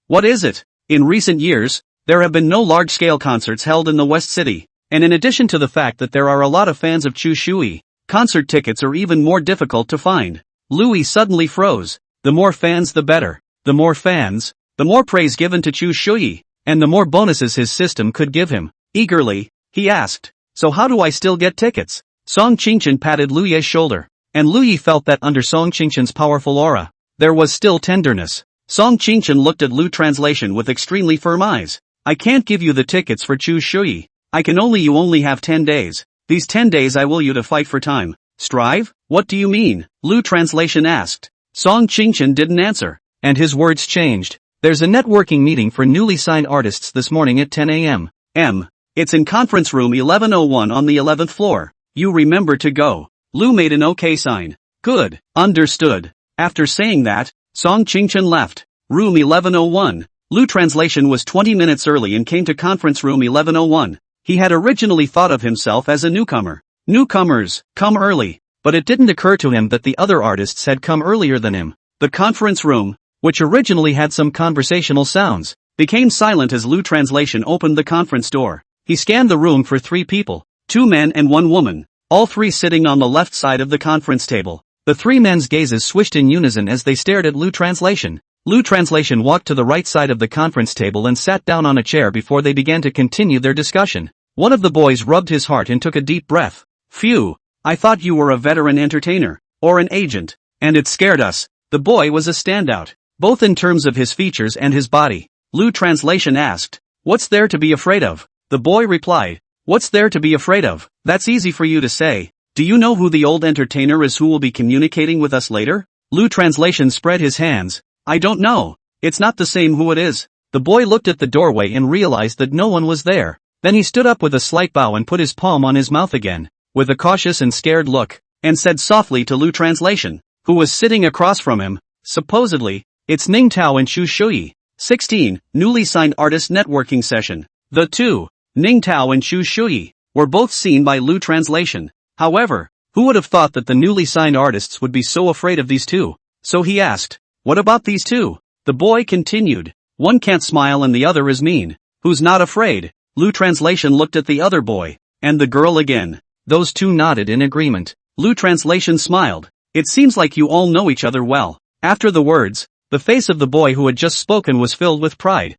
What is it? In recent years, there have been no large-scale concerts held in the West City, and in addition to the fact that there are a lot of fans of Chu Shui, concert tickets are even more difficult to find. Louis suddenly froze. The more fans the better. The more fans, the more praise given to Chu Shui, and the more bonuses his system could give him. Eagerly, he asked, so how do I still get tickets? Song Qingchen patted Lu Ye's shoulder, and Lu Yi felt that under Song Qingchen's powerful aura, there was still tenderness. Song Qingchen looked at Lu Translation with extremely firm eyes. I can't give you the tickets for Chu Shui. You only have 10 days. These 10 days I will you to fight for time. Strive? What do you mean? Lu Translation asked. Song Qingchen didn't answer, and his words changed. There's a networking meeting for newly signed artists this morning at 10 a.m. It's in conference room 1101 on the 11th floor. You remember to go. Lu made an OK sign. Good. Understood. After saying that, Song Qingchen left. Room 1101. Lu Translation was 20 minutes early and came to conference room 1101. He had originally thought of himself as a newcomer. Newcomers, come early. But it didn't occur to him that the other artists had come earlier than him. The conference room, which originally had some conversational sounds, became silent as Lu Translation opened the conference door. He scanned the room for 3 people, 2 men and 1 woman, all 3 sitting on the left side of the conference table. The 3 men's gazes swished in unison as they stared at Lu Translation. Lu Translation walked to the right side of the conference table and sat down on a chair before they began to continue their discussion. One of the boys rubbed his heart and took a deep breath. Phew, I thought you were a veteran entertainer, or an agent, and it scared us. The boy was a standout, both in terms of his features and his body. Lu Translation asked, "What's there to be afraid of?" The boy replied, "What's there to be afraid of? That's easy for you to say. Do you know who the old entertainer is who will be communicating with us later?" Lu Translation spread his hands. "I don't know. It's not the same who it is." The boy looked at the doorway and realized that no one was there. Then he stood up with a slight bow and put his palm on his mouth again, with a cautious and scared look, and said softly to Lu Translation, who was sitting across from him, supposedly, "It's Ning Tao and Chu Shui." 16. Newly signed artist networking session. The two, Ning Tao and Chu Shui, were both seen by Lu Translation. However, who would have thought that the newly signed artists would be so afraid of these two? So he asked, "What about these two?" The boy continued, "One can't smile and the other is mean. Who's not afraid?" Lu Translation looked at the other boy, and the girl again. Those two nodded in agreement. Lu Translation smiled. "It seems like you all know each other well." After the words, the face of the boy who had just spoken was filled with pride,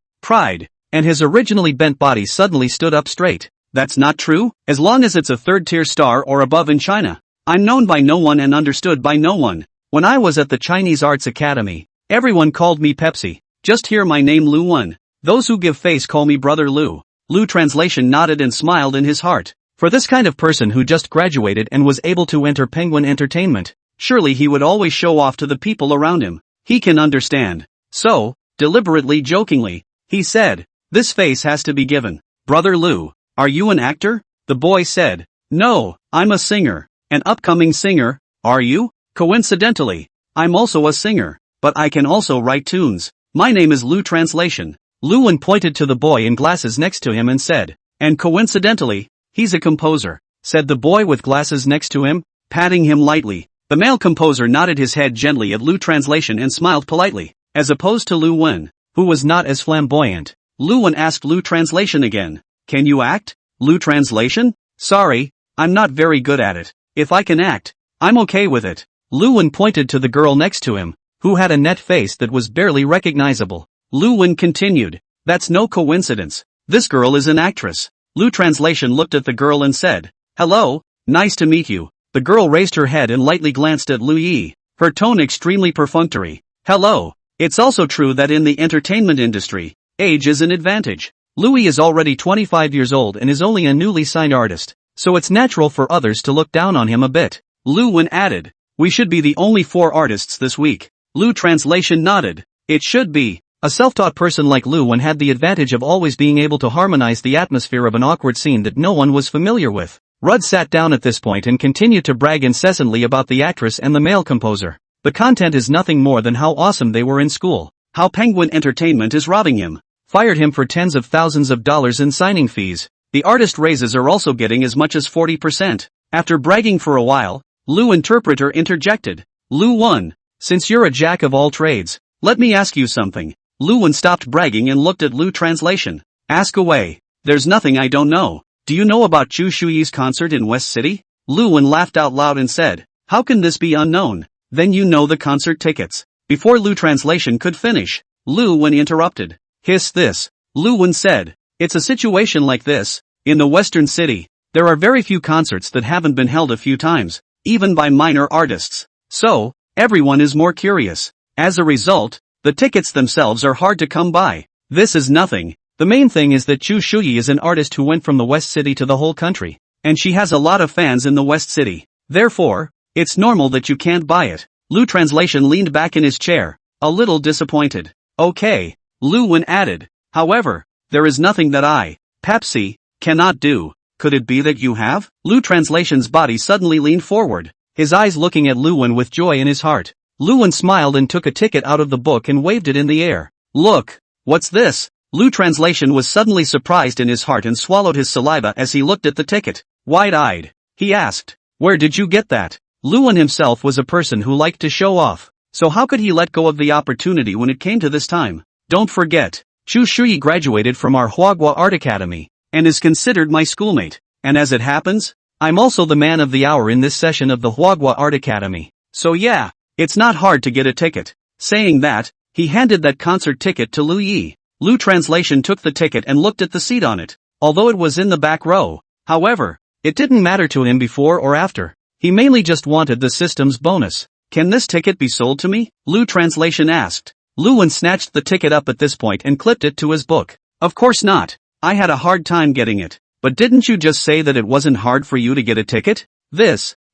and his originally bent body suddenly stood up straight. "That's not true, as long as it's a third-tier star or above in China. I'm known by no one and understood by no one. When I was at the Chinese Arts Academy, everyone called me Pepsi. Just hear my name Lu Wen. Those who give face call me Brother Lu." Lu Translation nodded and smiled in his heart. For this kind of person who just graduated and was able to enter Penguin Entertainment, surely he would always show off to the people around him. He can understand. So, deliberately jokingly, he said, "This face has to be given. Brother Lu, are you an actor?" The boy said, "No, I'm a singer. An upcoming singer, are you?" "Coincidentally, I'm also a singer, but I can also write tunes. My name is Lu Translation." Lu Wen pointed to the boy in glasses next to him and said, "And coincidentally, he's a composer," said the boy with glasses next to him, patting him lightly. The male composer nodded his head gently at Lu Translation and smiled politely, as opposed to Lu Wen, who was not as flamboyant. Lu Wen asked Lu Translation again, "Can you act?" Lu Translation, "Sorry, I'm not very good at it. If I can act, I'm okay with it." Lu Wen pointed to the girl next to him, who had a net face that was barely recognizable. Lu Wen continued, "That's no coincidence. This girl is an actress." Lu Translation looked at the girl and said, "Hello, nice to meet you." The girl raised her head and lightly glanced at Lu Yi, her tone extremely perfunctory. "Hello." It's also true that in the entertainment industry, age is an advantage. Lu Yi is already 25 years old and is only a newly signed artist, so it's natural for others to look down on him a bit. Lu Wen added, "We should be the only 4 artists this week." Lu Translation nodded. It should be. A self-taught person like Lu Wen had the advantage of always being able to harmonize the atmosphere of an awkward scene that no one was familiar with. Rudd sat down at this point and continued to brag incessantly about the actress and the male composer. The content is nothing more than how awesome they were in school, how Penguin Entertainment is robbing him, fired him for tens of thousands of dollars in signing fees. The artist raises are also getting as much as 40%. After bragging for a while, Lu Interpreter interjected, "Lu Wen, since you're a jack of all trades, let me ask you something." Lu Wen stopped bragging and looked at Lu Translation. "Ask away. There's nothing I don't know. Do you know about Chu Shuyi's concert in West City?" Lu Wen laughed out loud and said, "How can this be unknown? Then you know the concert tickets." Before Lu Translation could finish, Lu Wen interrupted. "Hiss this." Lu Wen said, "It's a situation like this. In the Western City, there are very few concerts that haven't been held a few times, even by minor artists. So, everyone is more curious. As a result, the tickets themselves are hard to come by. This is nothing. The main thing is that Chu Shuyi is an artist who went from the West City to the whole country, and she has a lot of fans in the West City. Therefore, it's normal that you can't buy it." Lu Translation leaned back in his chair, a little disappointed. "Okay," Lu Wen added. "However, there is nothing that I, Pepsi, cannot do. Could it be that you have?" Lu Translation's body suddenly leaned forward, his eyes looking at Lu Wen with joy in his heart. Lu Wen smiled and took a ticket out of the book and waved it in the air. "Look, what's this?" Lu Translation was suddenly surprised in his heart and swallowed his saliva as he looked at the ticket. Wide-eyed, he asked, "Where did you get that?" Lu Wen himself was a person who liked to show off, so how could he let go of the opportunity when it came to this time? "Don't forget, Chu Shuyi graduated from our Huagua Art Academy, and is considered my schoolmate, and as it happens, I'm also the man of the hour in this session of the Huagua Art Academy. So yeah, it's not hard to get a ticket." Saying that, he handed that concert ticket to Lu Yi. Lu Translation took the ticket and looked at the seat on it, although it was in the back row. However, it didn't matter to him before or after. He mainly just wanted the system's bonus. Can this ticket be sold to me? Lu Translation asked. Lu Wen snatched the ticket up at this point and clipped it to his book. Of course not. I had a hard time getting it. But didn't you just say that it wasn't hard for you to get a ticket?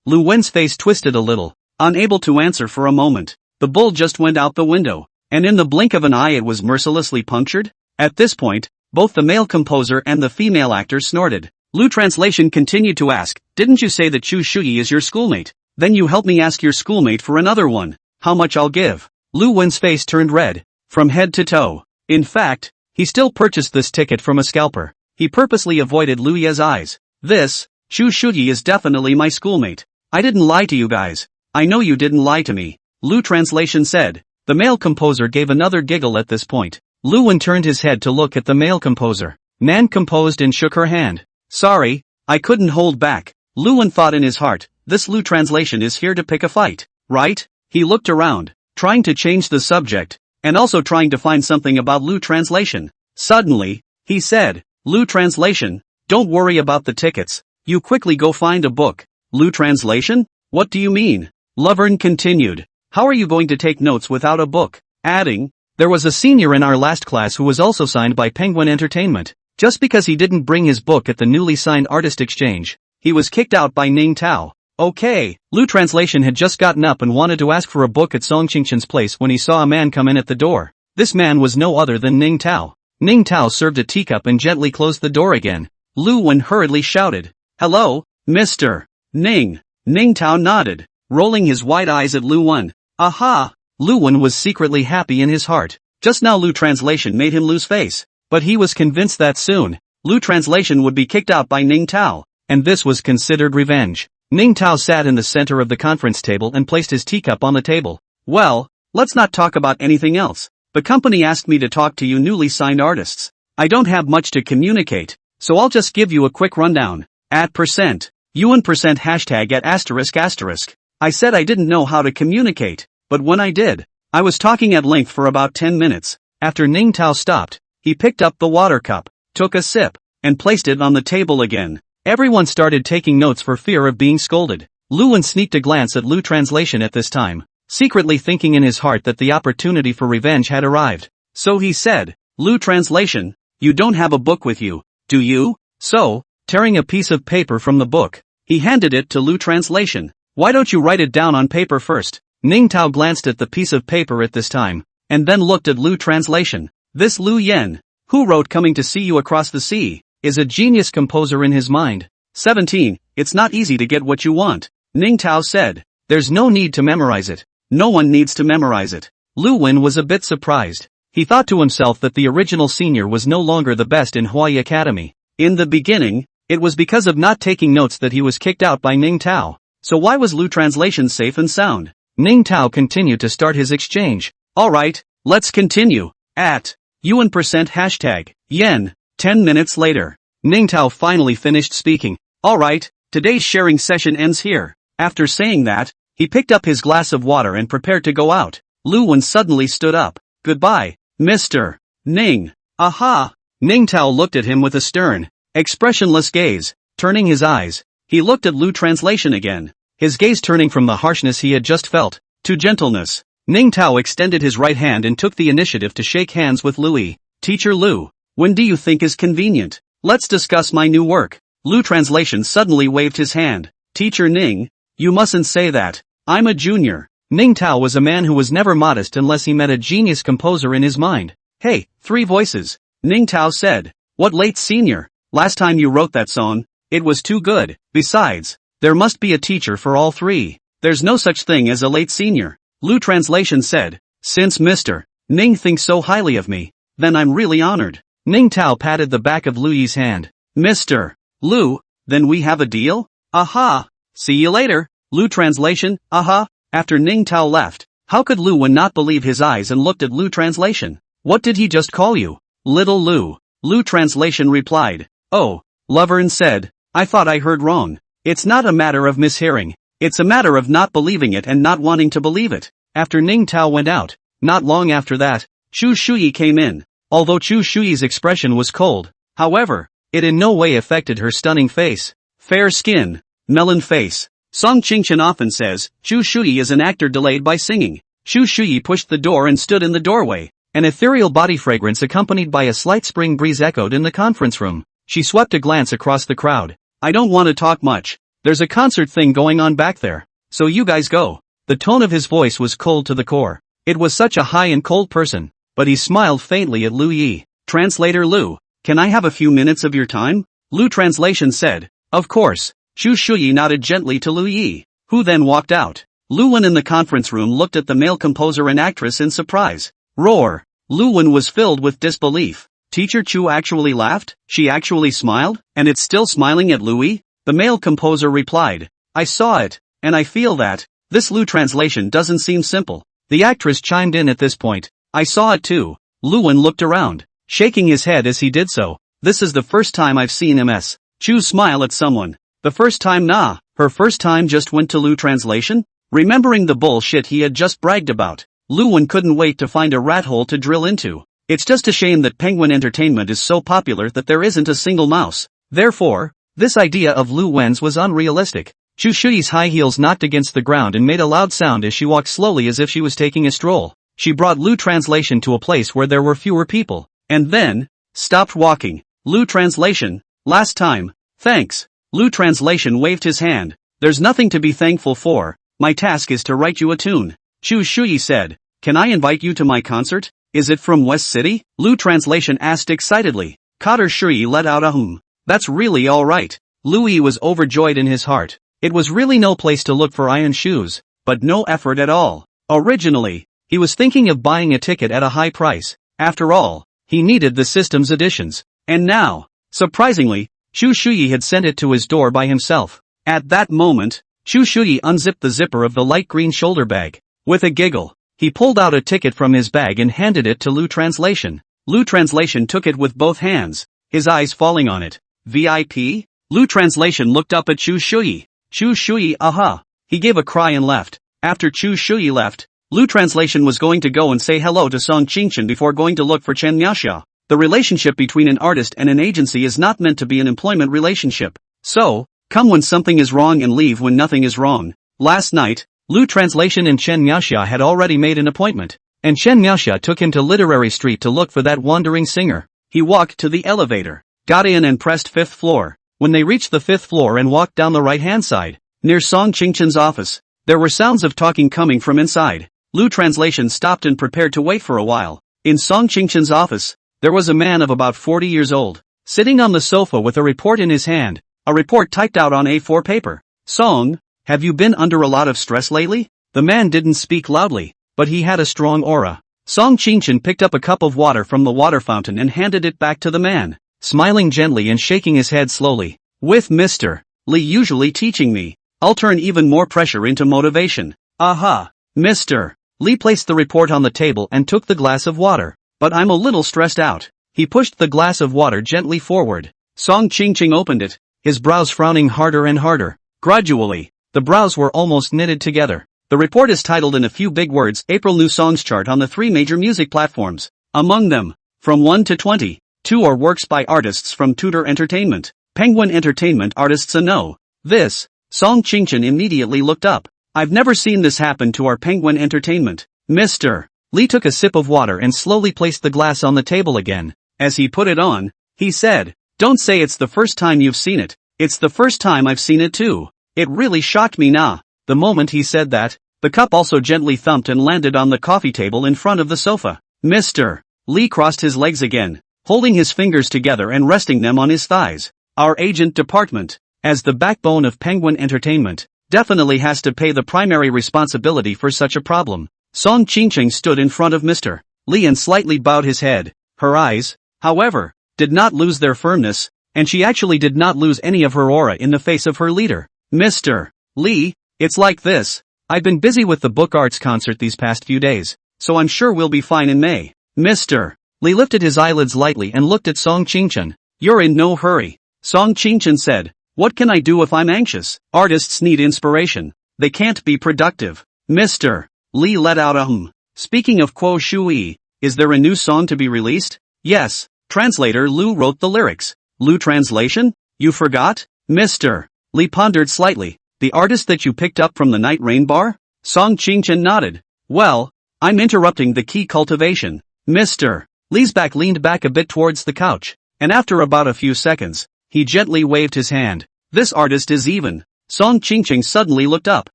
Lu Wen's face twisted a little, unable to answer for a moment. The bull just went out the window, and in the blink of an eye it was mercilessly punctured. At this point, both the male composer and the female actor snorted. Lu Translation continued to ask, didn't you say that Chu Shuyi is your schoolmate? Then you help me ask your schoolmate for another one. How much I'll give? Lu Wen's face turned red, from head to toe. In fact, he still purchased this ticket from a scalper. He purposely avoided Lu Ye's eyes. Chu Shuyi is definitely my schoolmate. I didn't lie to you guys. I know you didn't lie to me. Lu Translation said. The male composer gave another giggle at this point. Lu Wen turned his head to look at the male composer. Nan composed and shook her hand. Sorry, I couldn't hold back. Lu Wen thought in his heart, this Lu Translation is here to pick a fight, right? He looked around, trying to change the subject, and also trying to find something about Lu Translation. Suddenly, he said, Lu Translation, don't worry about the tickets. You quickly go find a book. Lu Translation? What do you mean? Lovern continued. How are you going to take notes without a book? Adding, there was a senior in our last class who was also signed by Penguin Entertainment. Just because he didn't bring his book at the newly signed artist exchange, he was kicked out by Ning Tao. Okay. Lu Translation had just gotten up and wanted to ask for a book at Song Qingchen's place when he saw a man come in at the door. This man was no other than Ning Tao. Ning Tao served a teacup and gently closed the door again. Lu Wen hurriedly shouted, hello, Mr. Ning. Ning Tao nodded, rolling his wide eyes at Lu Wen. Aha! Lu Wen was secretly happy in his heart. Just now Lu Translation made him lose face, but he was convinced that soon, Lu Translation would be kicked out by Ning Tao, and this was considered revenge. Ning Tao sat in the center of the conference table and placed his teacup on the table. Well, let's not talk about anything else. The company asked me to talk to you newly signed artists. I don't have much to communicate, so I'll just give you a quick rundown. At %, UN % hashtag at ***. I said I didn't know how to communicate, but when I did, I was talking at length for about 10 minutes. After Ning Tao stopped, he picked up the water cup, took a sip, and placed it on the table again. Everyone started taking notes for fear of being scolded. Lu Wen sneaked a glance at Lu Translation at this time, secretly thinking in his heart that the opportunity for revenge had arrived. So he said, Lu Translation, you don't have a book with you, do you? So, tearing a piece of paper from the book, he handed it to Lu Translation. Why don't you write it down on paper first? Ning Tao glanced at the piece of paper at this time, and then looked at Lu Translation. This Lu Yen, who wrote Coming to See You Across the Sea, is a genius composer in his mind. 17. It's not easy to get what you want. Ning Tao said. There's no need to memorize it. No one needs to memorize it. Lu Wen was a bit surprised. He thought to himself that the original senior was no longer the best in Hawaii Academy. In the beginning, it was because of not taking notes that he was kicked out by Ning Tao. So why was Lu Translation safe and sound? Ning Tao continued to start his exchange. Alright, let's continue. At UN % hashtag yen. 10 minutes later, Ning Tao finally finished speaking. Alright, today's sharing session ends here. After saying that, he picked up his glass of water and prepared to go out. Lu Wen suddenly stood up. Goodbye, Mr. Ning. Aha! Ning Tao looked at him with a stern, expressionless gaze. Turning his eyes, he looked at Lu Translation again, his gaze turning from the harshness he had just felt, to gentleness. Ning Tao extended his right hand and took the initiative to shake hands with Louis. Teacher Lu, when do you think is convenient? Let's discuss my new work. Lu Translation suddenly waved his hand. Teacher Ning, you mustn't say that. I'm a junior. Ning Tao was a man who was never modest unless he met a genius composer in his mind. Hey, 3 voices. Ning Tao said. What late senior? Last time you wrote that song, it was too good. Besides, there must be a teacher for all 3. There's no such thing as a late senior. Lu Translation said. Since Mr. Ning thinks so highly of me, then I'm really honored. Ning Tao patted the back of Lu Yi's hand. Mr. Lu, then we have a deal? Aha! See you later. Lu Translation, aha! After Ning Tao left, how could Lu Wen not believe his eyes and looked at Lu Translation? What did he just call you? Little Lu. Lu Translation replied. Oh, Lovern said. I thought I heard wrong. It's not a matter of mishearing. It's a matter of not believing it and not wanting to believe it. After Ning Tao went out, not long after that, Chu Shuyi came in. Although Chu Shuyi's expression was cold, however, it in no way affected her stunning face. Fair skin, melon face, Song Qingchen often says, Xu Shuyi is an actor delayed by singing. Xu Shuyi pushed the door and stood in the doorway. An ethereal body fragrance accompanied by a slight spring breeze echoed in the conference room. She swept a glance across the crowd. I don't want to talk much. There's a concert thing going on back there. So you guys go. The tone of his voice was cold to the core. It was such a high and cold person. But he smiled faintly at Lu Yi. Translator Lu, can I have a few minutes of your time? Lu translation said. Of course. Xu Shuyi nodded gently to Lu Yi, who then walked out. Lu Wen in the conference room looked at the male composer and actress in surprise. Roar. Lu Wen was filled with disbelief. Teacher Chu actually laughed? She actually smiled? And it's still smiling at Louis? The male composer replied. I saw it, and I feel that. This Lu translation doesn't seem simple. The actress chimed in at this point. I saw it too. Lu Wen looked around, shaking his head as he did so. This is the first time I've seen Ms. Chu smile at someone. The first time nah. Her first time just went to Lu translation? Remembering the bullshit he had just bragged about, Lu Wen couldn't wait to find a rat hole to drill into. It's just a shame that Penguin Entertainment is so popular that there isn't a single mouse. Therefore, this idea of Lu Wen's was unrealistic. Xu Shuyi's high heels knocked against the ground and made a loud sound as she walked slowly as if she was taking a stroll. She brought Lu translation to a place where there were fewer people, and then stopped walking. Lu translation, last time, thanks. Lu translation waved his hand. There's nothing to be thankful for. My task is to write you a tune. Xu Shuyi said. Can I invite you to my concert? Is it from West City? Lu translation asked excitedly. Cotter Shuyi let out a hum. That's really alright. Lu Yi was overjoyed in his heart. It was really no place to look for iron shoes, but no effort at all. Originally, he was thinking of buying a ticket at a high price. After all, he needed the system's editions. And now, surprisingly, Xu Shuyi had sent it to his door by himself. At that moment, Xu Shuyi unzipped the zipper of the light green shoulder bag. With a giggle, he pulled out a ticket from his bag and handed it to Lu translation. Lu translation took it with both hands, his eyes falling on it. VIP? Lu translation looked up at Xu Shuyi. Xu Shuyi, aha. He gave a cry and left. After Xu Shuyi left, Lu translation was going to go and say hello to Song Qingchen before going to look for Chen Miaxia. The relationship between an artist and an agency is not meant to be an employment relationship. So, come when something is wrong and leave when nothing is wrong. Last night, Lu translation and Chen Miaxia had already made an appointment, and Chen Miaxia took him to Literary Street to look for that wandering singer. He walked to the elevator, got in and pressed 5th floor. When they reached the 5th floor and walked down the right-hand side, near Song Qingchen's office, there were sounds of talking coming from inside. Lu translation stopped and prepared to wait for a while. In Song Qingchen's office, there was a man of about 40 years old, sitting on the sofa with a report in his hand, a report typed out on A4 paper. Song, have you been under a lot of stress lately? The man didn't speak loudly, but he had a strong aura. Song Qingchen picked up a cup of water from the water fountain and handed it back to the man, smiling gently and shaking his head slowly. With Mr. Li usually teaching me, I'll turn even more pressure into motivation. Aha! Mr. Li placed the report on the table and took the glass of water. But I'm a little stressed out. He pushed the glass of water gently forward. Song Qingchen opened it, his brows frowning harder and harder. Gradually, the brows were almost knitted together. The report is titled in a few big words, April New Songs Chart on the 3 major music platforms. Among them, from 1 to 20, 2 are works by artists from Tudor Entertainment. Penguin Entertainment artists know this. Song Qingchen immediately looked up. I've never seen this happen to our Penguin Entertainment. Mr. Li took a sip of water and slowly placed the glass on the table again. As he put it on, he said, don't say it's the first time you've seen it. It's the first time I've seen it too. It really shocked me nah. The moment he said that, the cup also gently thumped and landed on the coffee table in front of the sofa. Mr. Li crossed his legs again, holding his fingers together and resting them on his thighs. Our agent department, as the backbone of Penguin Entertainment, definitely has to pay the primary responsibility for such a problem. Song Qingchen stood in front of Mr. Li and slightly bowed his head. Her eyes, however, did not lose their firmness, and she actually did not lose any of her aura in the face of her leader. Mr. Li, it's like this. I've been busy with the Book Arts concert these past few days, so I'm sure we'll be fine in May. Mr. Li lifted his eyelids lightly and looked at Song Qingchen. You're in no hurry. Song Qingchen said, what can I do if I'm anxious? Artists need inspiration. They can't be productive. Mr. Li let out a hum. Speaking of Kuo Shui, is there a new song to be released? Yes. Translator Lu wrote the lyrics. Lu translation? You forgot? Mr. Li pondered slightly. The artist that you picked up from the night rain bar? Song Qingchen nodded. Well, I'm interrupting the key cultivation. Mr. Li's back leaned back a bit towards the couch, and after about a few seconds, he gently waved his hand. This artist is even. Song Qingchen suddenly looked up.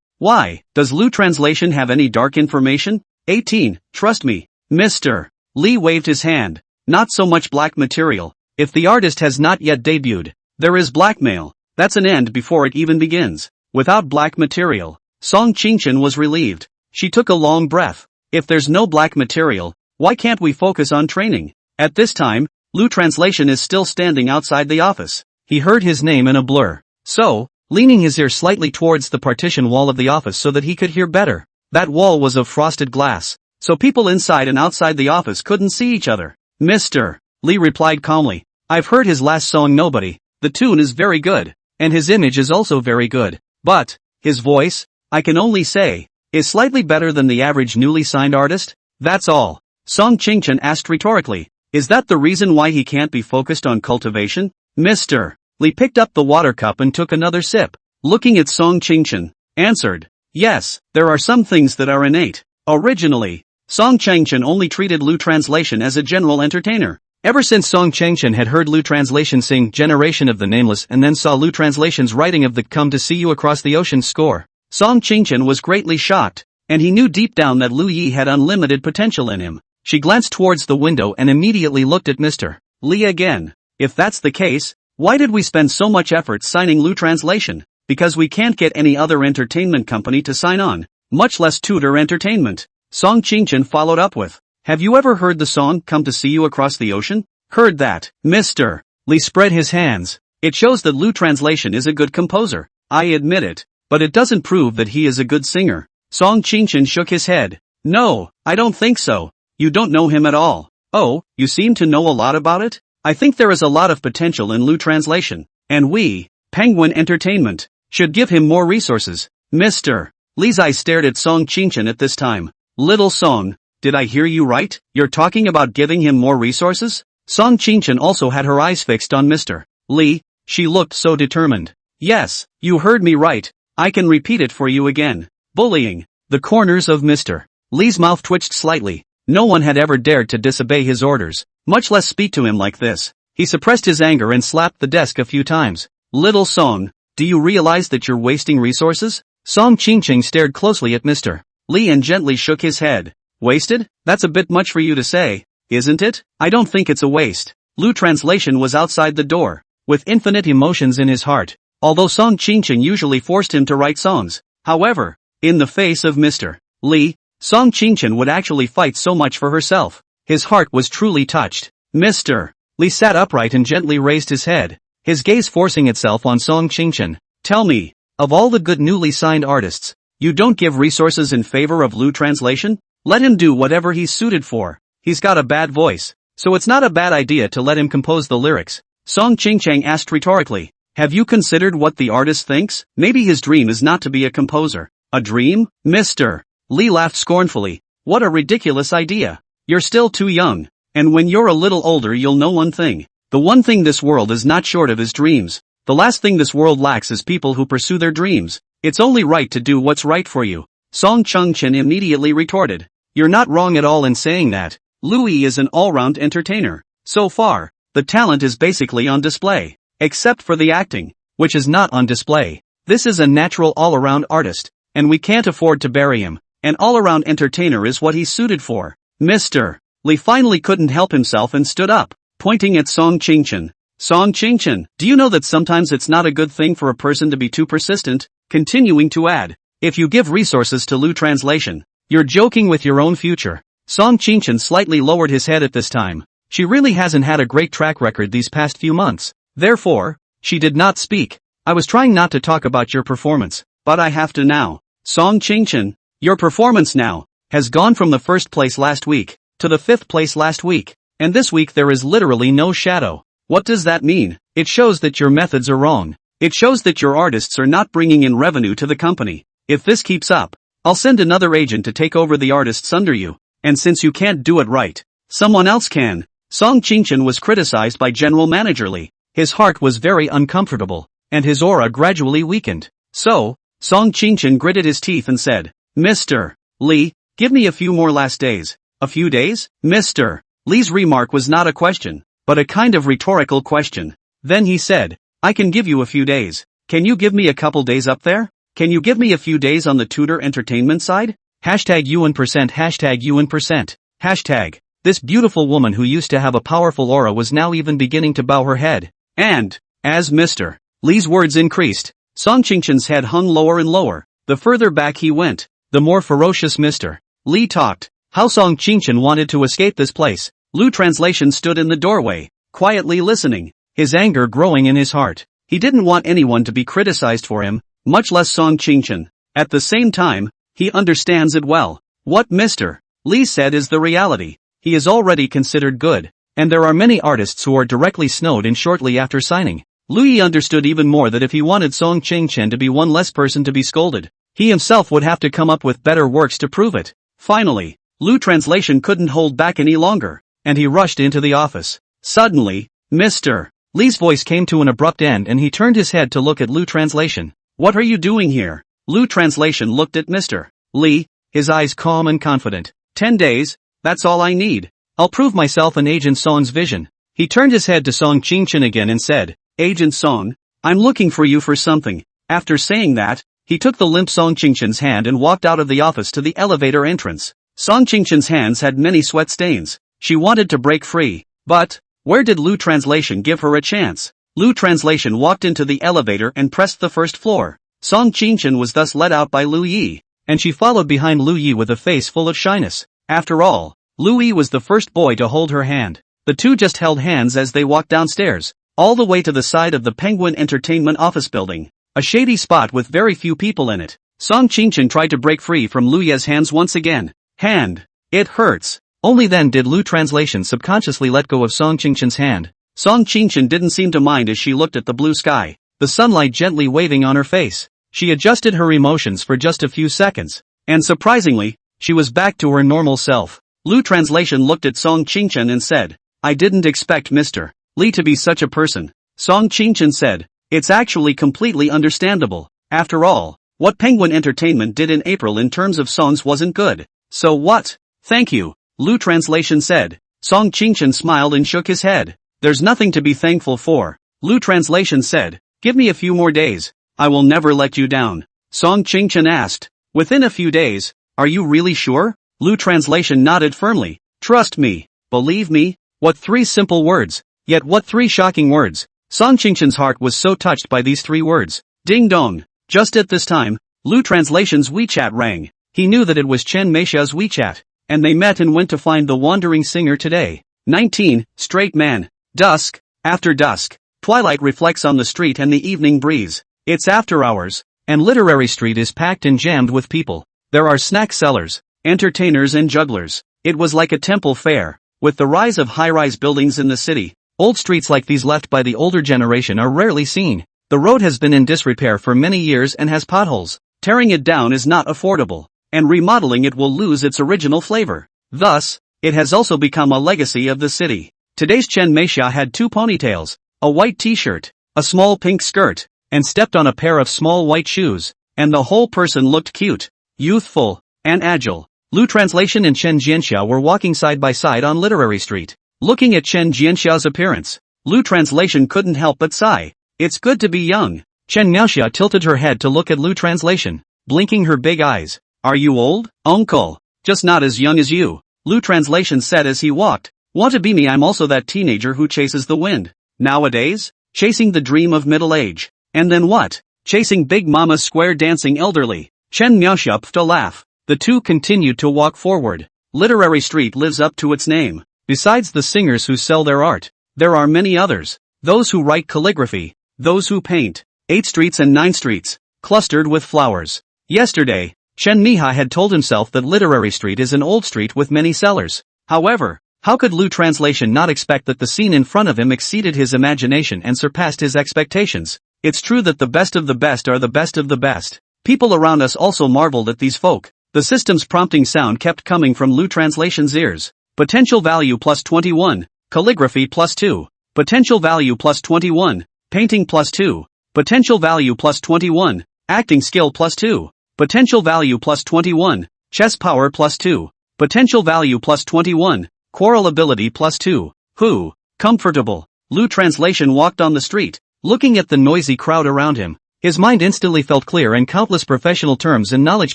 Why, does Lu translation have any dark information? 18, trust me. Mr. Li waved his hand. Not so much black material. If the artist has not yet debuted, there is blackmail. That's an end before it even begins. Without black material, Song Qingchen was relieved. She took a long breath. If there's no black material, why can't we focus on training? At this time, Lu translation is still standing outside the office. He heard his name in a blur. So, leaning his ear slightly towards the partition wall of the office so that he could hear better. That wall was of frosted glass, so people inside and outside the office couldn't see each other. Mr. Li replied calmly. I've heard his last song Nobody. The tune is very good, and his image is also very good. But, his voice, I can only say, is slightly better than the average newly signed artist? That's all. Song Qingchen asked rhetorically. Is that the reason why he can't be focused on cultivation? Mr. Li picked up the water cup and took another sip. Looking at Song Qingchen, answered. Yes, there are some things that are innate. Originally, Song Qingchen only treated Lu translation as a general entertainer. Ever since Song Qingchen had heard Lu translation sing Generation of the Nameless and then saw Lu translation's writing of the Come to See You Across the Ocean score, Song Qingchen was greatly shocked, and he knew deep down that Lu Yi had unlimited potential in him. She glanced towards the window and immediately looked at Mr. Li again. If that's the case, why did we spend so much effort signing Lu translation? Because we can't get any other entertainment company to sign on, much less Tutor Entertainment. Song Qingchen followed up with, have you ever heard the song Come to See You Across the Ocean? Heard that. Mr. Li spread his hands. It shows that Lu translation is a good composer. I admit it, but it doesn't prove that he is a good singer. Song Qingchen shook his head. No, I don't think so. You don't know him at all. Oh, you seem to know a lot about it? I think there is a lot of potential in Lu translation, and we, Penguin Entertainment, should give him more resources. Mr. Li's eyes stared at Song Qingchen at this time. Little Song, did I hear you right? You're talking about giving him more resources? Song Qingchen also had her eyes fixed on Mr. Li. She looked so determined. Yes, you heard me right. I can repeat it for you again. Bullying. The corners of Mr. Li's mouth twitched slightly. No one had ever dared to disobey his orders, much less speak to him like this. He suppressed his anger and slapped the desk a few times. Little Song, do you realize that you're wasting resources? Song Qingchen stared closely at Mr. Li and gently shook his head. Wasted? That's a bit much for you to say, isn't it? I don't think it's a waste. Lu translation was outside the door, with infinite emotions in his heart. Although Song Qingchen usually forced him to write songs, however, in the face of Mr. Li, Song Qingchen would actually fight so much for herself. His heart was truly touched. Mr. Li sat upright and gently raised his head, his gaze forcing itself on Song Qingchen. Tell me, of all the good newly signed artists, you don't give resources in favor of Lu translation? Let him do whatever he's suited for. He's got a bad voice, so it's not a bad idea to let him compose the lyrics. Song Qingchen asked rhetorically. Have you considered what the artist thinks? Maybe his dream is not to be a composer. A dream? Mr. Li laughed scornfully. What a ridiculous idea. You're still too young, and when you're a little older you'll know one thing. The one thing this world is not short of is dreams. The last thing this world lacks is people who pursue their dreams. It's only right to do what's right for you. Song Qingchen immediately retorted. You're not wrong at all in saying that. Louis is an all-round entertainer. So far, the talent is basically on display. Except for the acting, which is not on display. This is a natural all-around artist, and we can't afford to bury him. An all-around entertainer is what he's suited for. Mr. Li finally couldn't help himself and stood up, pointing at Song Qingchen. Song Qingchen, do you know that sometimes it's not a good thing for a person to be too persistent? Continuing to add, if you give resources to Lu translation, you're joking with your own future. Song Qingchen slightly lowered his head at this time. She really hasn't had a great track record these past few months. Therefore, she did not speak. I was trying not to talk about your performance, but I have to now. Song Qingchen, your performance now has gone from the first place last week to the 5th place last week, and this week there is literally no shadow. What does that mean? It shows that your methods are wrong. It shows that your artists are not bringing in revenue to the company. If this keeps up, I'll send another agent to take over the artists under you, and since you can't do it right, someone else can. Song Qingchen was criticized by General Manager Li. His heart was very uncomfortable, and his aura gradually weakened. So, Song Qingchen gritted his teeth and said, Mr. Lee, give me a few more last days. A few days? Mr. Lee's remark was not a question, but a kind of rhetorical question. Then he said, I can give you a few days. Can you give me a couple days up there? Can you give me a few days on the tutor entertainment side? Hashtag UN%, hashtag UN%, hashtag. This beautiful woman who used to have a powerful aura was now even beginning to bow her head. And, as Mr. Lee's words increased, Song Qingchen's head hung lower and lower. The further back he went, the more ferocious Mr. Lee talked. How Song Qingchen wanted to escape this place. Lu Translation stood in the doorway, quietly listening, his anger growing in his heart. He didn't want anyone to be criticized for him, much less Song Qingchen. At the same time, he understands it well. What Mr. Lee said is the reality. He is already considered good, and there are many artists who are directly snowed in shortly after signing. Lu Yi understood even more that if he wanted Song Qingchen to be one less person to be scolded, he himself would have to come up with better works to prove it. Finally, Lu Translation couldn't hold back any longer, and he rushed into the office. Suddenly, Mr. Lee's voice came to an abrupt end and he turned his head to look at Lu Translation. What are you doing here? Lu Translation looked at Mr. Lee, his eyes calm and confident. 10 days, that's all I need. I'll prove myself an Agent Song's vision. He turned his head to Song Qingchen again and said, Agent Song, I'm looking for you for something. After saying that, he took the limp Song Qingchen's hand and walked out of the office to the elevator entrance. Song Qingchen's hands had many sweat stains. She wanted to break free, but where did Lu Translation give her a chance? Lu Translation walked into the elevator and pressed the first floor. Song Qingchen was thus let out by Lu Yi, and she followed behind Lu Yi with a face full of shyness. After all, Lu Yi was the first boy to hold her hand. The two just held hands as they walked downstairs, all the way to the side of the Penguin Entertainment office building, a shady spot with very few people in it. Song Qingchen tried to break free from Lu Yi's hands once again. Hand. It hurts. Only then did Lu Translation subconsciously let go of Song Qingchen's hand. Song Qingchen didn't seem to mind as she looked at the blue sky, the sunlight gently waving on her face. She adjusted her emotions for just a few seconds, and surprisingly, she was back to her normal self. Lu Translation looked at Song Qingchen and said, I didn't expect Mr. Lee to be such a person. Song Qingchen said, it's actually completely understandable. After all, what Penguin Entertainment did in April in terms of songs wasn't good. So what? Thank you, Lu Translation said. Song Qingchen smiled and shook his head. There's nothing to be thankful for. Lu Translation said, give me a few more days. I will never let you down. Song Qingchen asked, within a few days, are you really sure? Lu Translation nodded firmly. Trust me. Believe me. What 3 simple words. Yet what 3 shocking words. Song Qingchen's heart was so touched by these 3 words. Ding dong. Just at this time, Lu Translation's WeChat rang. He knew that it was Chen Meixia's WeChat, and they met and went to find the wandering singer today. 19, Straight Man. Dusk. After dusk, twilight reflects on the street and the evening breeze. It's after hours, and Literary Street is packed and jammed with people. There are snack sellers, entertainers and jugglers. It was like a temple fair. With the rise of high-rise buildings in the city, old streets like these left by the older generation are rarely seen. The road has been in disrepair for many years and has potholes. Tearing it down is not affordable, and remodeling it will lose its original flavor. Thus, it has also become a legacy of the city. Today's Chen Meixia had 2 ponytails, a white t-shirt, a small pink skirt, and stepped on a pair of small white shoes, and the whole person looked cute, youthful, and agile. Lu Translation and Chen Jianxia were walking side by side on Literary Street. Looking at Chen Jianxia's appearance, Lu Translation couldn't help but sigh. It's good to be young. Chen Miaoxia tilted her head to look at Lu Translation, blinking her big eyes. Are you old, uncle? Just not as young as you, Lu Translation said as he walked. Want to be me? I'm also that teenager who chases the wind. Nowadays, chasing the dream of middle age. And then what? Chasing Big Mama's square dancing elderly. Chen Miaoxia puffed a laugh. The two continued to walk forward. Literary Street lives up to its name. Besides the singers who sell their art, there are many others. Those who write calligraphy, those who paint. 8 streets and 9 streets, clustered with flowers. Yesterday, Chen Mihai had told himself that Literary Street is an old street with many sellers. However, how could Lu Translation not expect that the scene in front of him exceeded his imagination and surpassed his expectations? It's true that the best of the best are the best of the best. People around us also marveled at these folk. The system's prompting sound kept coming from Lu Translation's ears. Potential value plus 21, calligraphy plus 2, potential value plus 21, painting plus 2, potential value plus 21, Acting skill plus 2. Potential value plus 21. Chess power plus 2. Potential value plus 21. Quarrel ability plus 2. Who? Comfortable. Lu Translation walked on the street, looking at the noisy crowd around him. His mind instantly felt clear and countless professional terms and knowledge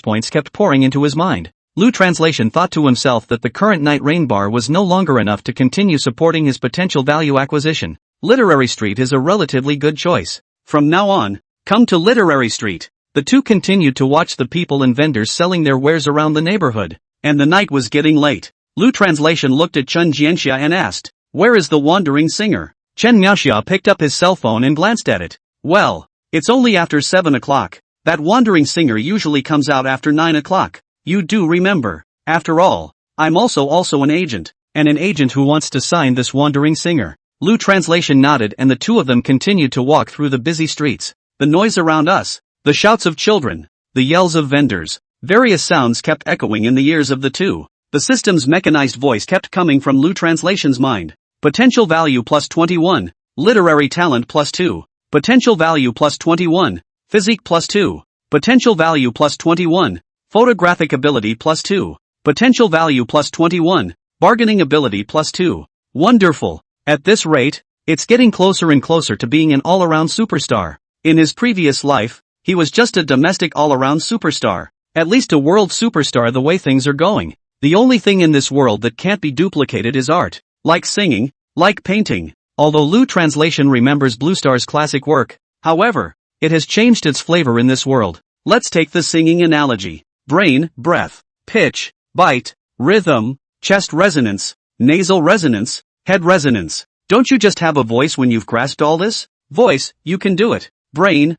points kept pouring into his mind. Lu Translation thought to himself that the current night rain bar was no longer enough to continue supporting his potential value acquisition. Literary Street is a relatively good choice. From now on, come to Literary Street. The two continued to watch the people and vendors selling their wares around the neighborhood. And the night was getting late. Lu Translation looked at Chen Jianxia and asked, "Where is the wandering singer?" Chen Miaoxia picked up his cell phone and glanced at it. "Well, it's only after 7 o'clock. That wandering singer usually comes out after 9 o'clock. You do remember. After all, I'm also an agent, and an agent who wants to sign this wandering singer." Lu Translation nodded and the two of them continued to walk through the busy streets. The noise around us, the shouts of children, the yells of vendors, various sounds kept echoing in the ears of the two. The system's mechanized voice kept coming from Lu Translation's mind. Potential value plus 21. Literary talent plus 2. Potential value plus 21. Physique plus 2. Potential value plus 21. Photographic ability plus 2. Potential value plus 21. Bargaining ability plus 2. Wonderful. At this rate, it's getting closer and closer to being an all-around superstar. In his previous life, he was just a domestic all-around superstar. At least a world superstar the way things are going. The only thing in this world that can't be duplicated is art. Like singing, like painting. Although Lu Translation remembers Blue Star's classic work, however, it has changed its flavor in this world. Let's take the singing analogy. Brain, breath, pitch, bite, rhythm, chest resonance, nasal resonance, head resonance. Don't you just have a voice when you've grasped all this? Voice, you can do it. Brain,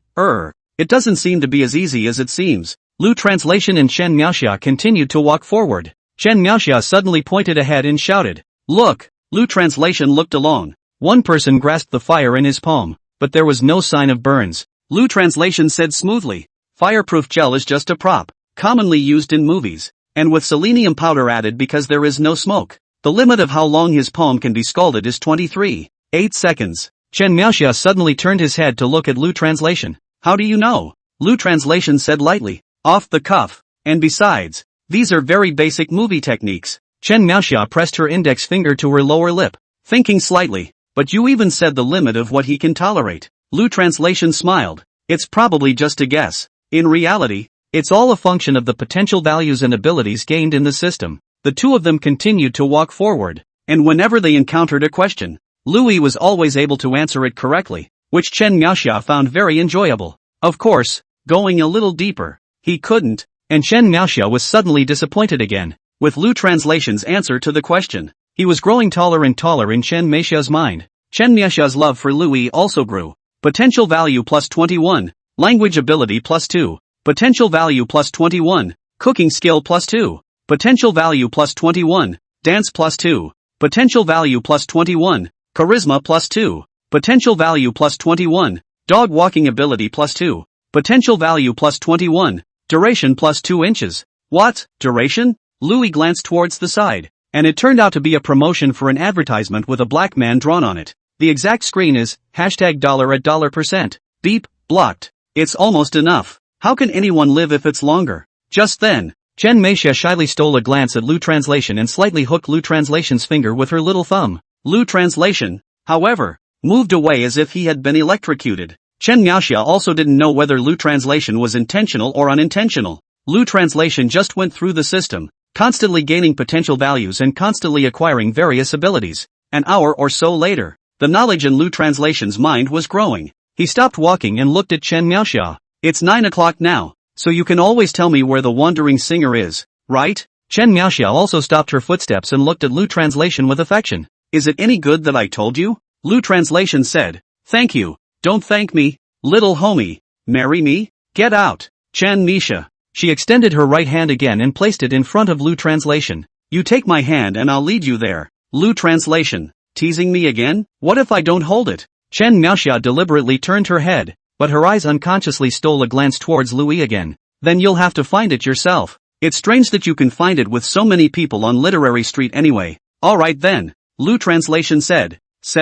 it doesn't seem to be as easy as it seems. Lu Translation and Chen Miaoxia continued to walk forward. Chen Miaoxia suddenly pointed ahead and shouted, "Look!" Lu Translation looked along. One person grasped the fire in his palm, but there was no sign of burns. Lu Translation said smoothly, "Fireproof gel is just a prop, commonly used in movies, and with selenium powder added because there is no smoke. The limit of how long his palm can be scalded is 23.8 seconds. Chen Miaoxia suddenly turned his head to look at Lu Translation. "How do you know?" Lu Translation said lightly, "Off the cuff, and besides, these are very basic movie techniques." Chen Miaoxia pressed her index finger to her lower lip, thinking slightly, "But you even said the limit of what he can tolerate." Lu Translation smiled. "It's probably just a guess. In reality, it's all a function of the potential values and abilities gained in the system." The two of them continued to walk forward, and whenever they encountered a question, Louis was always able to answer it correctly, which Chen Miaoxia found very enjoyable. Of course, going a little deeper, he couldn't, and Chen Miaoxia was suddenly disappointed again with Lu Translation's answer to the question. He was growing taller and taller in Chen Miaoxia's mind. Chen Miaoxia's love for Louis also grew. Potential value plus 21. Language ability plus 2. Potential value plus 21. Cooking skill plus 2. Potential value plus 21. Dance plus 2. Potential value plus 21. Charisma plus 2. Potential value plus 21. Dog walking ability plus 2. Potential value plus 21. Duration plus 2 inches. What? Duration? Louis glanced towards the side, and it turned out to be a promotion for an advertisement with a black man drawn on it. The exact screen is $$ Beep, blocked. It's almost enough. How can anyone live if it's longer? Just then, Chen Miaoxia shyly stole a glance at Lu Translation and slightly hooked Lu Translation's finger with her little thumb. Lu Translation, however, moved away as if he had been electrocuted. Chen Miaoxia also didn't know whether Lu Translation was intentional or unintentional. Lu Translation just went through the system, constantly gaining potential values and constantly acquiring various abilities. An hour or so later, the knowledge in Lu Translation's mind was growing. He stopped walking and looked at Chen Miaoxia. "It's 9 o'clock now, so you can always tell me where the wandering singer is, right?" Chen Miaoxia also stopped her footsteps and looked at Lu Translation with affection. "Is it any good that I told you?" Lu Translation said. "Thank you. Don't thank me, little homie. Marry me? Get out." Chen Miaoxia. She extended her right hand again and placed it in front of Lu Translation. "You take my hand and I'll lead you there." Lu Translation. "Teasing me again? What if I don't hold it?" Chen Miaoxia deliberately turned her head, but her eyes unconsciously stole a glance towards Louis again. "Then you'll have to find it yourself. It's strange that you can find it with so many people on Literary Street anyway." "Alright then," Lu Translation said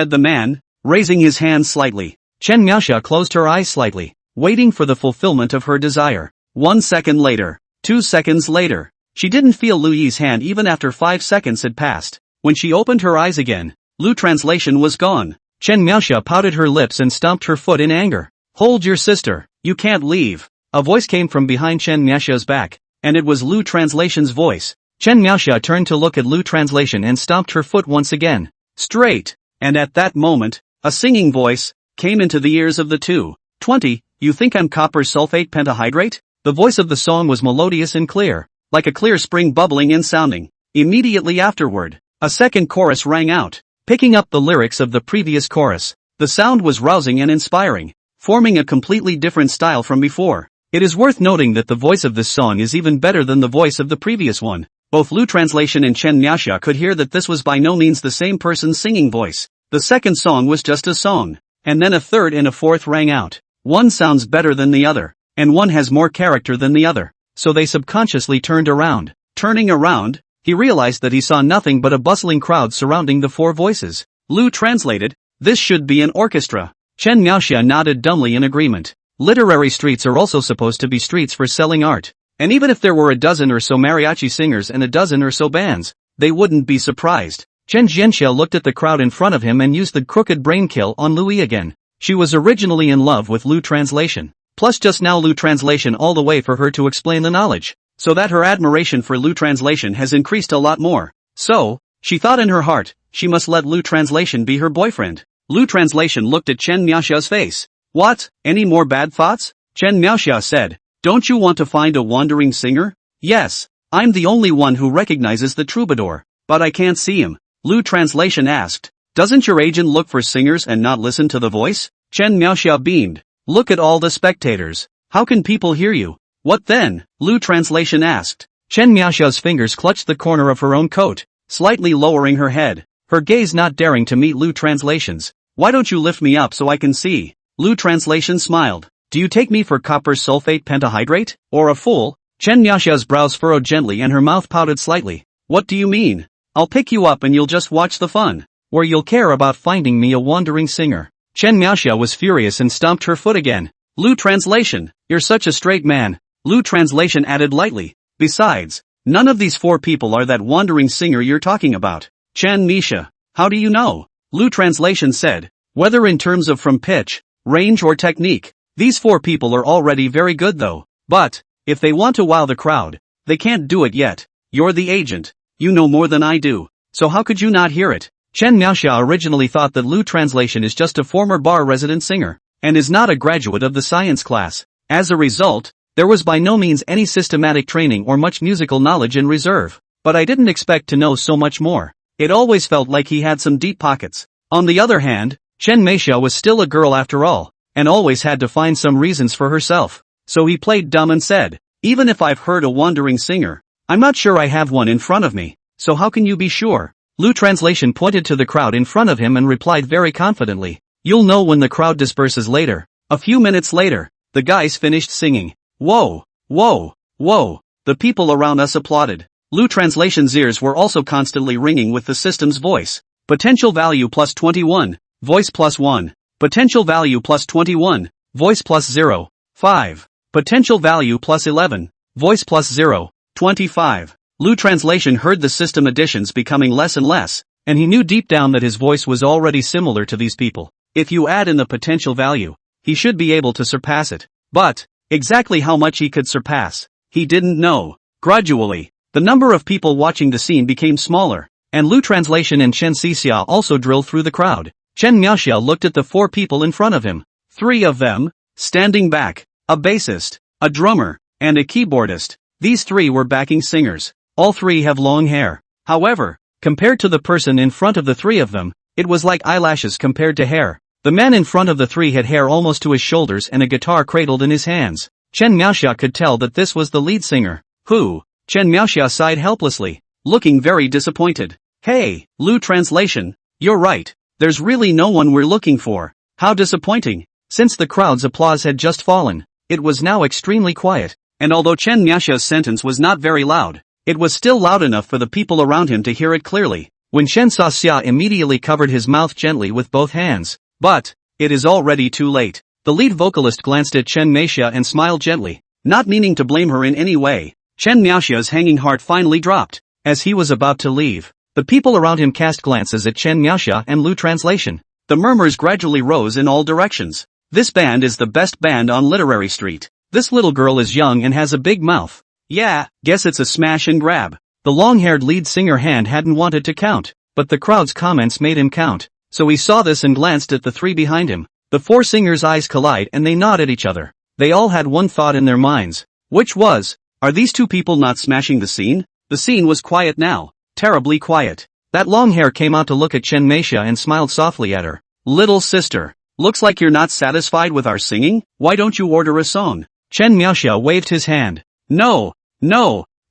the man, raising his hand slightly. Chen Miaoxia closed her eyes slightly. waiting for the fulfillment of her desire. 1 second later. 2 seconds later. She didn't feel Lu Yi's hand even after 5 seconds had passed. When she opened her eyes again, Lu Translation was gone. Chen Miaoxia pouted her lips and stomped her foot in anger. Hold your sister, you can't leave. A voice came from behind Chen Miaoxia's back, and it was Lu Translation's voice. Chen Miaoxia turned to look at Lu Translation and stomped her foot once again. Straight. And at that moment, a singing voice came into the ears of the two. 20, you think I'm copper sulfate pentahydrate? The voice of the song was melodious and clear, like a clear spring bubbling and sounding. Immediately afterward, a second chorus rang out, picking up the lyrics of the previous chorus. The sound was rousing and inspiring, forming a completely different style from before. It is worth noting that the voice of this song is even better than the voice of the previous one. Both Lu Translation and Chen Miaoxia could hear that this was by no means the same person's singing voice. The second song was just a song, and then a third and a fourth rang out. One sounds better than the other, and one has more character than the other. So they subconsciously turned around. Turning around, he realized that he saw nothing but a bustling crowd surrounding the four voices. Lu translated, this should be an orchestra. Chen Miaoxia nodded dumbly in agreement. Literary streets are also supposed to be streets for selling art. And even if there were a dozen or so mariachi singers and a dozen or so bands, they wouldn't be surprised. Chen Jianxia looked at the crowd in front of him and used the crooked brain kill on Lu Yi again. She was originally in love with Lu Translation. Plus just now Lu Translation all the way for her to explain the knowledge. So that her admiration for Lu Translation has increased a lot more. So, she thought in her heart, she must let Lu Translation be her boyfriend. Lu Translation looked at Chen Miaoxia's face. What, any more bad thoughts? Chen Miaoxia said, don't you want to find a wandering singer? Yes, I'm the only one who recognizes the troubadour, but I can't see him. Lu Translation asked, doesn't your agent look for singers and not listen to the voice? Chen Miaoxia beamed. Look at all the spectators. How can people hear you? What then? Lu Translation asked. Chen Miaoxia's fingers clutched the corner of her own coat, slightly lowering her head, her gaze not daring to meet Lu Translation's. Why don't you lift me up so I can see? Lu Translation smiled. Do you take me for copper sulfate pentahydrate? Or a fool? Chen Miaoxia's brows furrowed gently and her mouth pouted slightly. What do you mean? I'll pick you up and you'll just watch the fun. Or you'll care about finding me a wandering singer. Chen Miaoxia was furious and stomped her foot again. Lu Translation, you're such a straight man. Lu Translation added lightly. Besides, none of these four people are that wandering singer you're talking about. Chen Miaoxia, how do you know? Lu Translation said, whether in terms of from pitch, range or technique, these four people are already very good though. But, if they want to wow the crowd, they can't do it yet. You're the agent. You know more than I do. So how could you not hear it? Chen Miaoxia originally thought that Lu Translation is just a former bar resident singer, and is not a graduate of the science class. As a result, there was by no means any systematic training or much musical knowledge in reserve. But I didn't expect to know so much more. It always felt like he had some deep pockets. On the other hand, Chen Miaoxia was still a girl after all, and always had to find some reasons for herself. So he played dumb and said, even if I've heard a wandering singer, I'm not sure I have one in front of me. So how can you be sure? Lu Translation pointed to the crowd in front of him and replied very confidently. You'll know when the crowd disperses later. A few minutes later, the guys finished singing. Whoa, whoa, whoa. The people around us applauded. Lu Translation's ears were also constantly ringing with the system's voice. Potential value plus 21, voice plus 1. Potential value plus 21, voice plus 0. 5. Potential value plus 11, voice plus 0. 25. Lu Translation heard the system additions becoming less and less, and he knew deep down that his voice was already similar to these people. If you add in the potential value, he should be able to surpass it. But, exactly how much he could surpass, he didn't know. Gradually, the number of people watching the scene became smaller, and Lu Translation and Chen Xixia also drilled through the crowd. Chen Miaoxia looked at the four people in front of him. 3 of them, standing back, a bassist, a drummer, and a keyboardist. These 3 were backing singers. All 3 have long hair. However, compared to the person in front of the 3 of them, it was like eyelashes compared to hair. The man in front of the 3 had hair almost to his shoulders and a guitar cradled in his hands. Chen Miaoxia could tell that this was the lead singer. Who? Chen Miaoxia sighed helplessly, looking very disappointed. Hey, Lu Translation, you're right. There's really no one we're looking for. How disappointing. Since the crowd's applause had just fallen, it was now extremely quiet. And although Chen Miaoxia's sentence was not very loud, it was still loud enough for the people around him to hear it clearly. When Chen Xixia immediately covered his mouth gently with both hands. But, it is already too late. The lead vocalist glanced at Chen Meixia and smiled gently, not meaning to blame her in any way. Chen Miaoxia's hanging heart finally dropped. As he was about to leave, the people around him cast glances at Chen Miaoxia and Lu Translation. The murmurs gradually rose in all directions. This band is the best band on Literary Street. This little girl is young and has a big mouth. Yeah, guess it's a smash and grab. The long-haired lead singer hand hadn't wanted to count, but the crowd's comments made him count. So he saw this and glanced at the three behind him. The four singers' eyes collide and they nod at each other. They all had one thought in their minds, which was, are these two people not smashing the scene? The scene was quiet now, terribly quiet. That long hair came out to look at Chen Meixia and smiled softly at her. Little sister, looks like you're not satisfied with our singing, why don't you order a song? Chen Miaoxia waved his hand. No,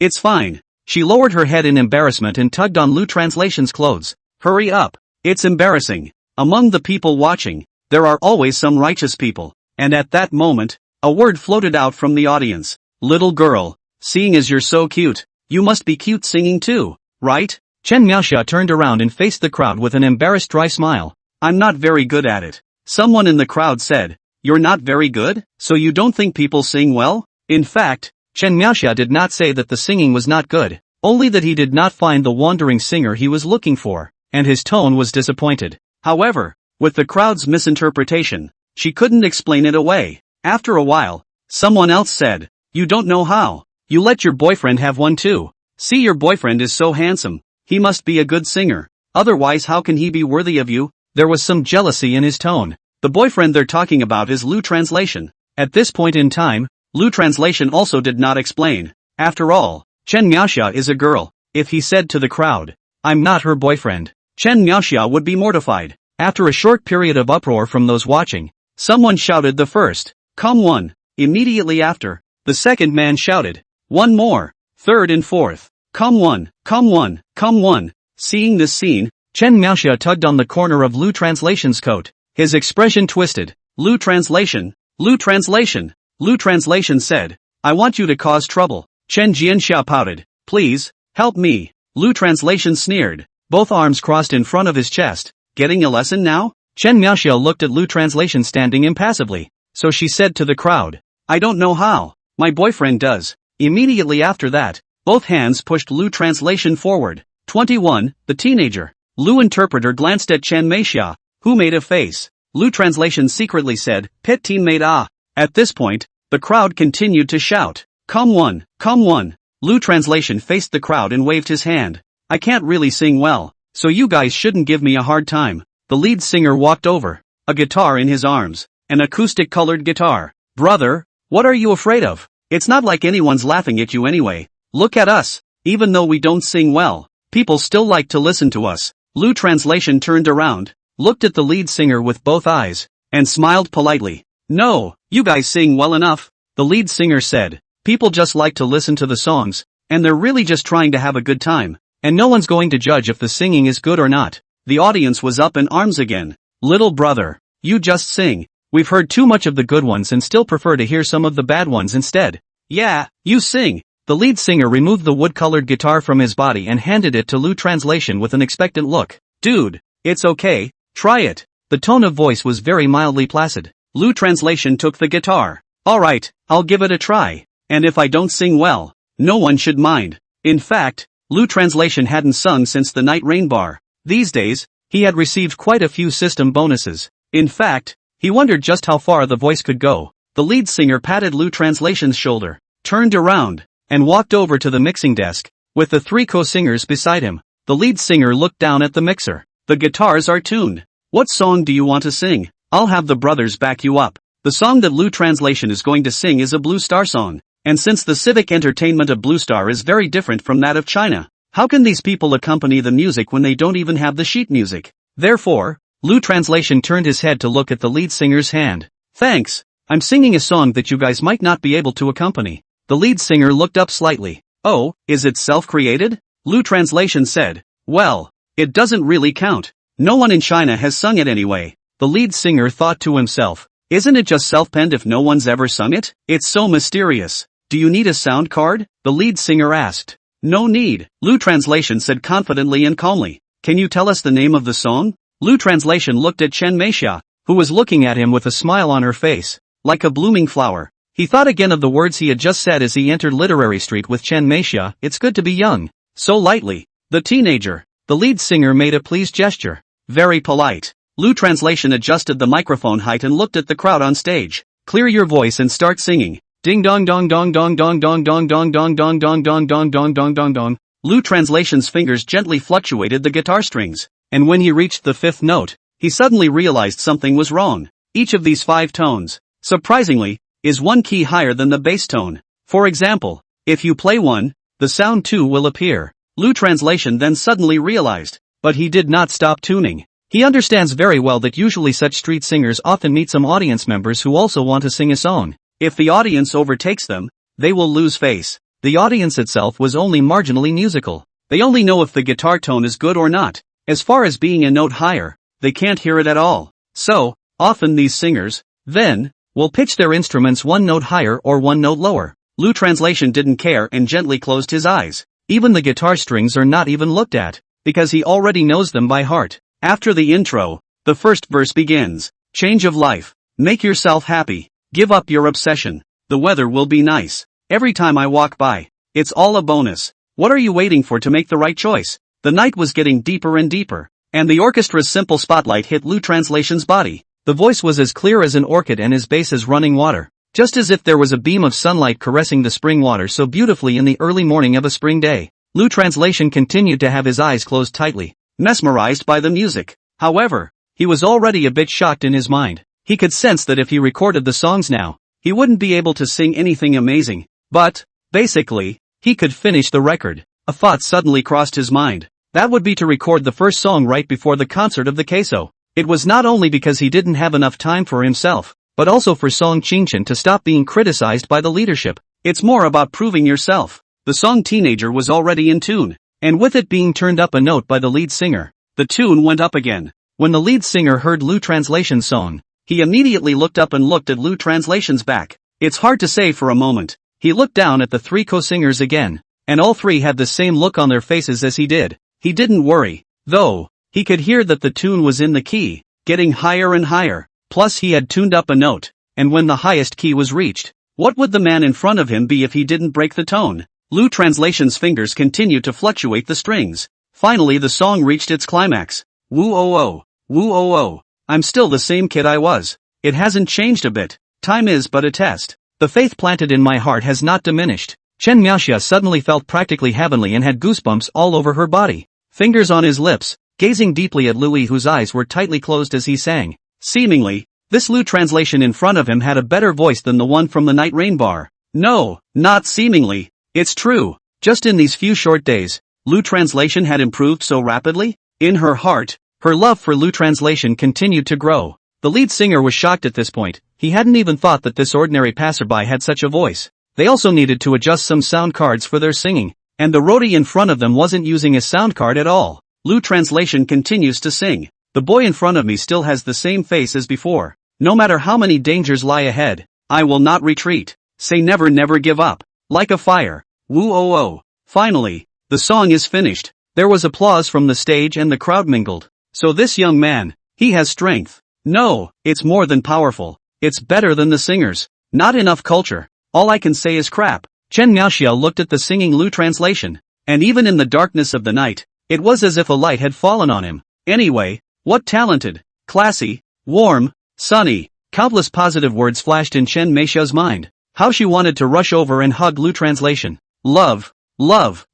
it's fine. She lowered her head in embarrassment and tugged on Lu Translation's clothes. Hurry up, it's embarrassing. Among the people watching, there are always some righteous people. And at that moment, a word floated out from the audience. Little girl, seeing as you're so cute, you must be cute singing too, right? Chen Miaoxia turned around and faced the crowd with an embarrassed dry smile. I'm not very good at it. Someone in the crowd said, you're not very good? So you don't think people sing well? In fact, Chen Miaoxia did not say that the singing was not good, only that he did not find the wandering singer he was looking for, and his tone was disappointed. However, with the crowd's misinterpretation, she couldn't explain it away. After a while, someone else said, you don't know how. You let your boyfriend have one too. See, your boyfriend is so handsome. He must be a good singer. Otherwise how can he be worthy of you? There was some jealousy in his tone. The boyfriend they're talking about is Lu Translation. At this point in time, Lu Translation also did not explain. After all, Chen Miaoxia is a girl. If he said to the crowd, I'm not her boyfriend, Chen Miaoxia would be mortified. After a short period of uproar from those watching, someone shouted the first, come one. Immediately after, the second man shouted, one more, third and fourth, come one, come one, come one. Seeing this scene, Chen Miaoxia tugged on the corner of Lu Translation's coat. His expression twisted. Lu Translation, Lu Translation, Lu Translation said, I want you to cause trouble. Chen Jianxia pouted, please, help me. Lu Translation sneered, both arms crossed in front of his chest. Getting a lesson now? Chen Miaoxia looked at Lu Translation standing impassively, so she said to the crowd, I don't know how. My boyfriend does. Immediately after that, both hands pushed Lu Translation forward. 21, the teenager. Lu interpreter glanced at Chen Meixia, who made a face. Lu Translation secretly said, pit teammate ah. At this point, the crowd continued to shout, come one, come one. Lu Translation faced the crowd and waved his hand. I can't really sing well, so you guys shouldn't give me a hard time. The lead singer walked over, a guitar in his arms, an acoustic-colored guitar. Brother, what are you afraid of? It's not like anyone's laughing at you anyway. Look at us. Even though we don't sing well, people still like to listen to us. Lu Translation turned around, looked at the lead singer with both eyes, and smiled politely. No, you guys sing well enough. The lead singer said, people just like to listen to the songs, and they're really just trying to have a good time, and no one's going to judge if the singing is good or not. The audience was up in arms again. Little brother, you just sing. We've heard too much of the good ones and still prefer to hear some of the bad ones instead. Yeah, you sing. The lead singer removed the wood-colored guitar from his body and handed it to Lu Translation with an expectant look. Dude, it's okay, try it. The tone of voice was very mildly placid. Lu Translation took the guitar. Alright, I'll give it a try. And if I don't sing well, no one should mind. In fact, Lu Translation hadn't sung since the Night Rain Bar. These days, he had received quite a few system bonuses. In fact, he wondered just how far the voice could go. The lead singer patted Lu Translation's shoulder, turned around, and walked over to the mixing desk, with the three co-singers beside him. The lead singer looked down at the mixer. The guitars are tuned. What song do you want to sing? I'll have the brothers back you up. The song that Lu Translation is going to sing is a Blue Star song, and since the civic entertainment of Blue Star is very different from that of China, how can these people accompany the music when they don't even have the sheet music? Therefore, Lu Translation turned his head to look at the lead singer's hand. Thanks, I'm singing a song that you guys might not be able to accompany. The lead singer looked up slightly. Oh, is it self-created? Lu Translation said. Well, it doesn't really count. No one in China has sung it anyway. The lead singer thought to himself. Isn't it just self-penned if no one's ever sung it? It's so mysterious. Do you need a sound card? The lead singer asked. No need, Lu Translation said confidently and calmly. Can you tell us the name of the song? Lu Translation looked at Chen Meixia, who was looking at him with a smile on her face, like a blooming flower. He thought again of the words he had just said as he entered Literary Street with Chen Meixia. It's good to be young. So lightly. The teenager. The lead singer made a pleased gesture. Very polite. Lu Translation adjusted the microphone height and looked at the crowd on stage. Clear your voice and start singing. Ding dong dong dong dong dong dong dong dong dong dong dong dong dong dong dong dong dong. Lu Translation's fingers gently fluctuated the guitar strings, and when he reached the fifth note, he suddenly realized something was wrong. Each of these 5 tones, surprisingly, is 1 key higher than the bass tone. For example, if you play 1, the sound 2 will appear. Lu Translation then suddenly realized, but he did not stop tuning. He understands very well that usually such street singers often meet some audience members who also want to sing a song. If the audience overtakes them, they will lose face. The audience itself was only marginally musical. They only know if the guitar tone is good or not. As far as being a note higher, they can't hear it at all. So, often these singers, then, will pitch their instruments 1 note higher or 1 note lower. Lu Translation didn't care and gently closed his eyes. Even the guitar strings are not even looked at, because he already knows them by heart. After the intro, the first verse begins. Change of life. Make yourself happy. Give up your obsession. The weather will be nice. Every time I walk by, it's all a bonus. What are you waiting for to make the right choice? The night was getting deeper and deeper, and the orchestra's simple spotlight hit Lu Translation's body. The voice was as clear as an orchid and his bass as running water, just as if there was a beam of sunlight caressing the spring water so beautifully in the early morning of a spring day. Lu Translation continued to have his eyes closed tightly, mesmerized by the music. However, he was already a bit shocked in his mind. He could sense that if he recorded the songs now, he wouldn't be able to sing anything amazing. But, basically, he could finish the record. A thought suddenly crossed his mind. That would be to record the first song right before the concert of the queso. It was not only because he didn't have enough time for himself, but also for Song Qingchen to stop being criticized by the leadership. It's more about proving yourself. The song Teenager was already in tune, and with it being turned up a note by the lead singer, the tune went up again. When the lead singer heard Lu Translation's song, he immediately looked up and looked at Lu Translation's back. It's hard to say for a moment. He looked down at the 3 co-singers again, and all 3 had the same look on their faces as he did. He didn't worry, though. He could hear that the tune was in the key, getting higher and higher, plus he had tuned up a note, and when the highest key was reached, what would the man in front of him be if he didn't break the tone? Lu Translation's fingers continued to fluctuate the strings. Finally the song reached its climax. Woo-oh-oh, woo-oh-oh, I'm still the same kid I was. It hasn't changed a bit. Time is but a test. The faith planted in my heart has not diminished. Chen Meixia suddenly felt practically heavenly and had goosebumps all over her body. Fingers on his lips, gazing deeply at Louis, whose eyes were tightly closed as he sang. Seemingly, this Lu Translation in front of him had a better voice than the one from the Night Rain bar. No, not seemingly. It's true. Just in these few short days, Lu Translation had improved so rapidly. In her heart, her love for Lu Translation continued to grow. The lead singer was shocked at this point. He hadn't even thought that this ordinary passerby had such a voice. They also needed to adjust some sound cards for their singing, and the roadie in front of them wasn't using a sound card at all. Lu Translation continues to sing. The boy in front of me still has the same face as before. No matter how many dangers lie ahead, I will not retreat. Say never never give up. Like a fire. Woo-oh-oh. Finally, the song is finished. There was applause from the stage and the crowd mingled. So this young man, he has strength. No, it's more than powerful. It's better than the singers. Not enough culture. All I can say is crap. Chen Meixia looked at the singing Lu Translation, and even in the darkness of the night, it was as if a light had fallen on him. Anyway, what talented, classy, warm, sunny, countless positive words flashed in Chen Meixia's mind. How she wanted to rush over and hug Lu Translation. Love,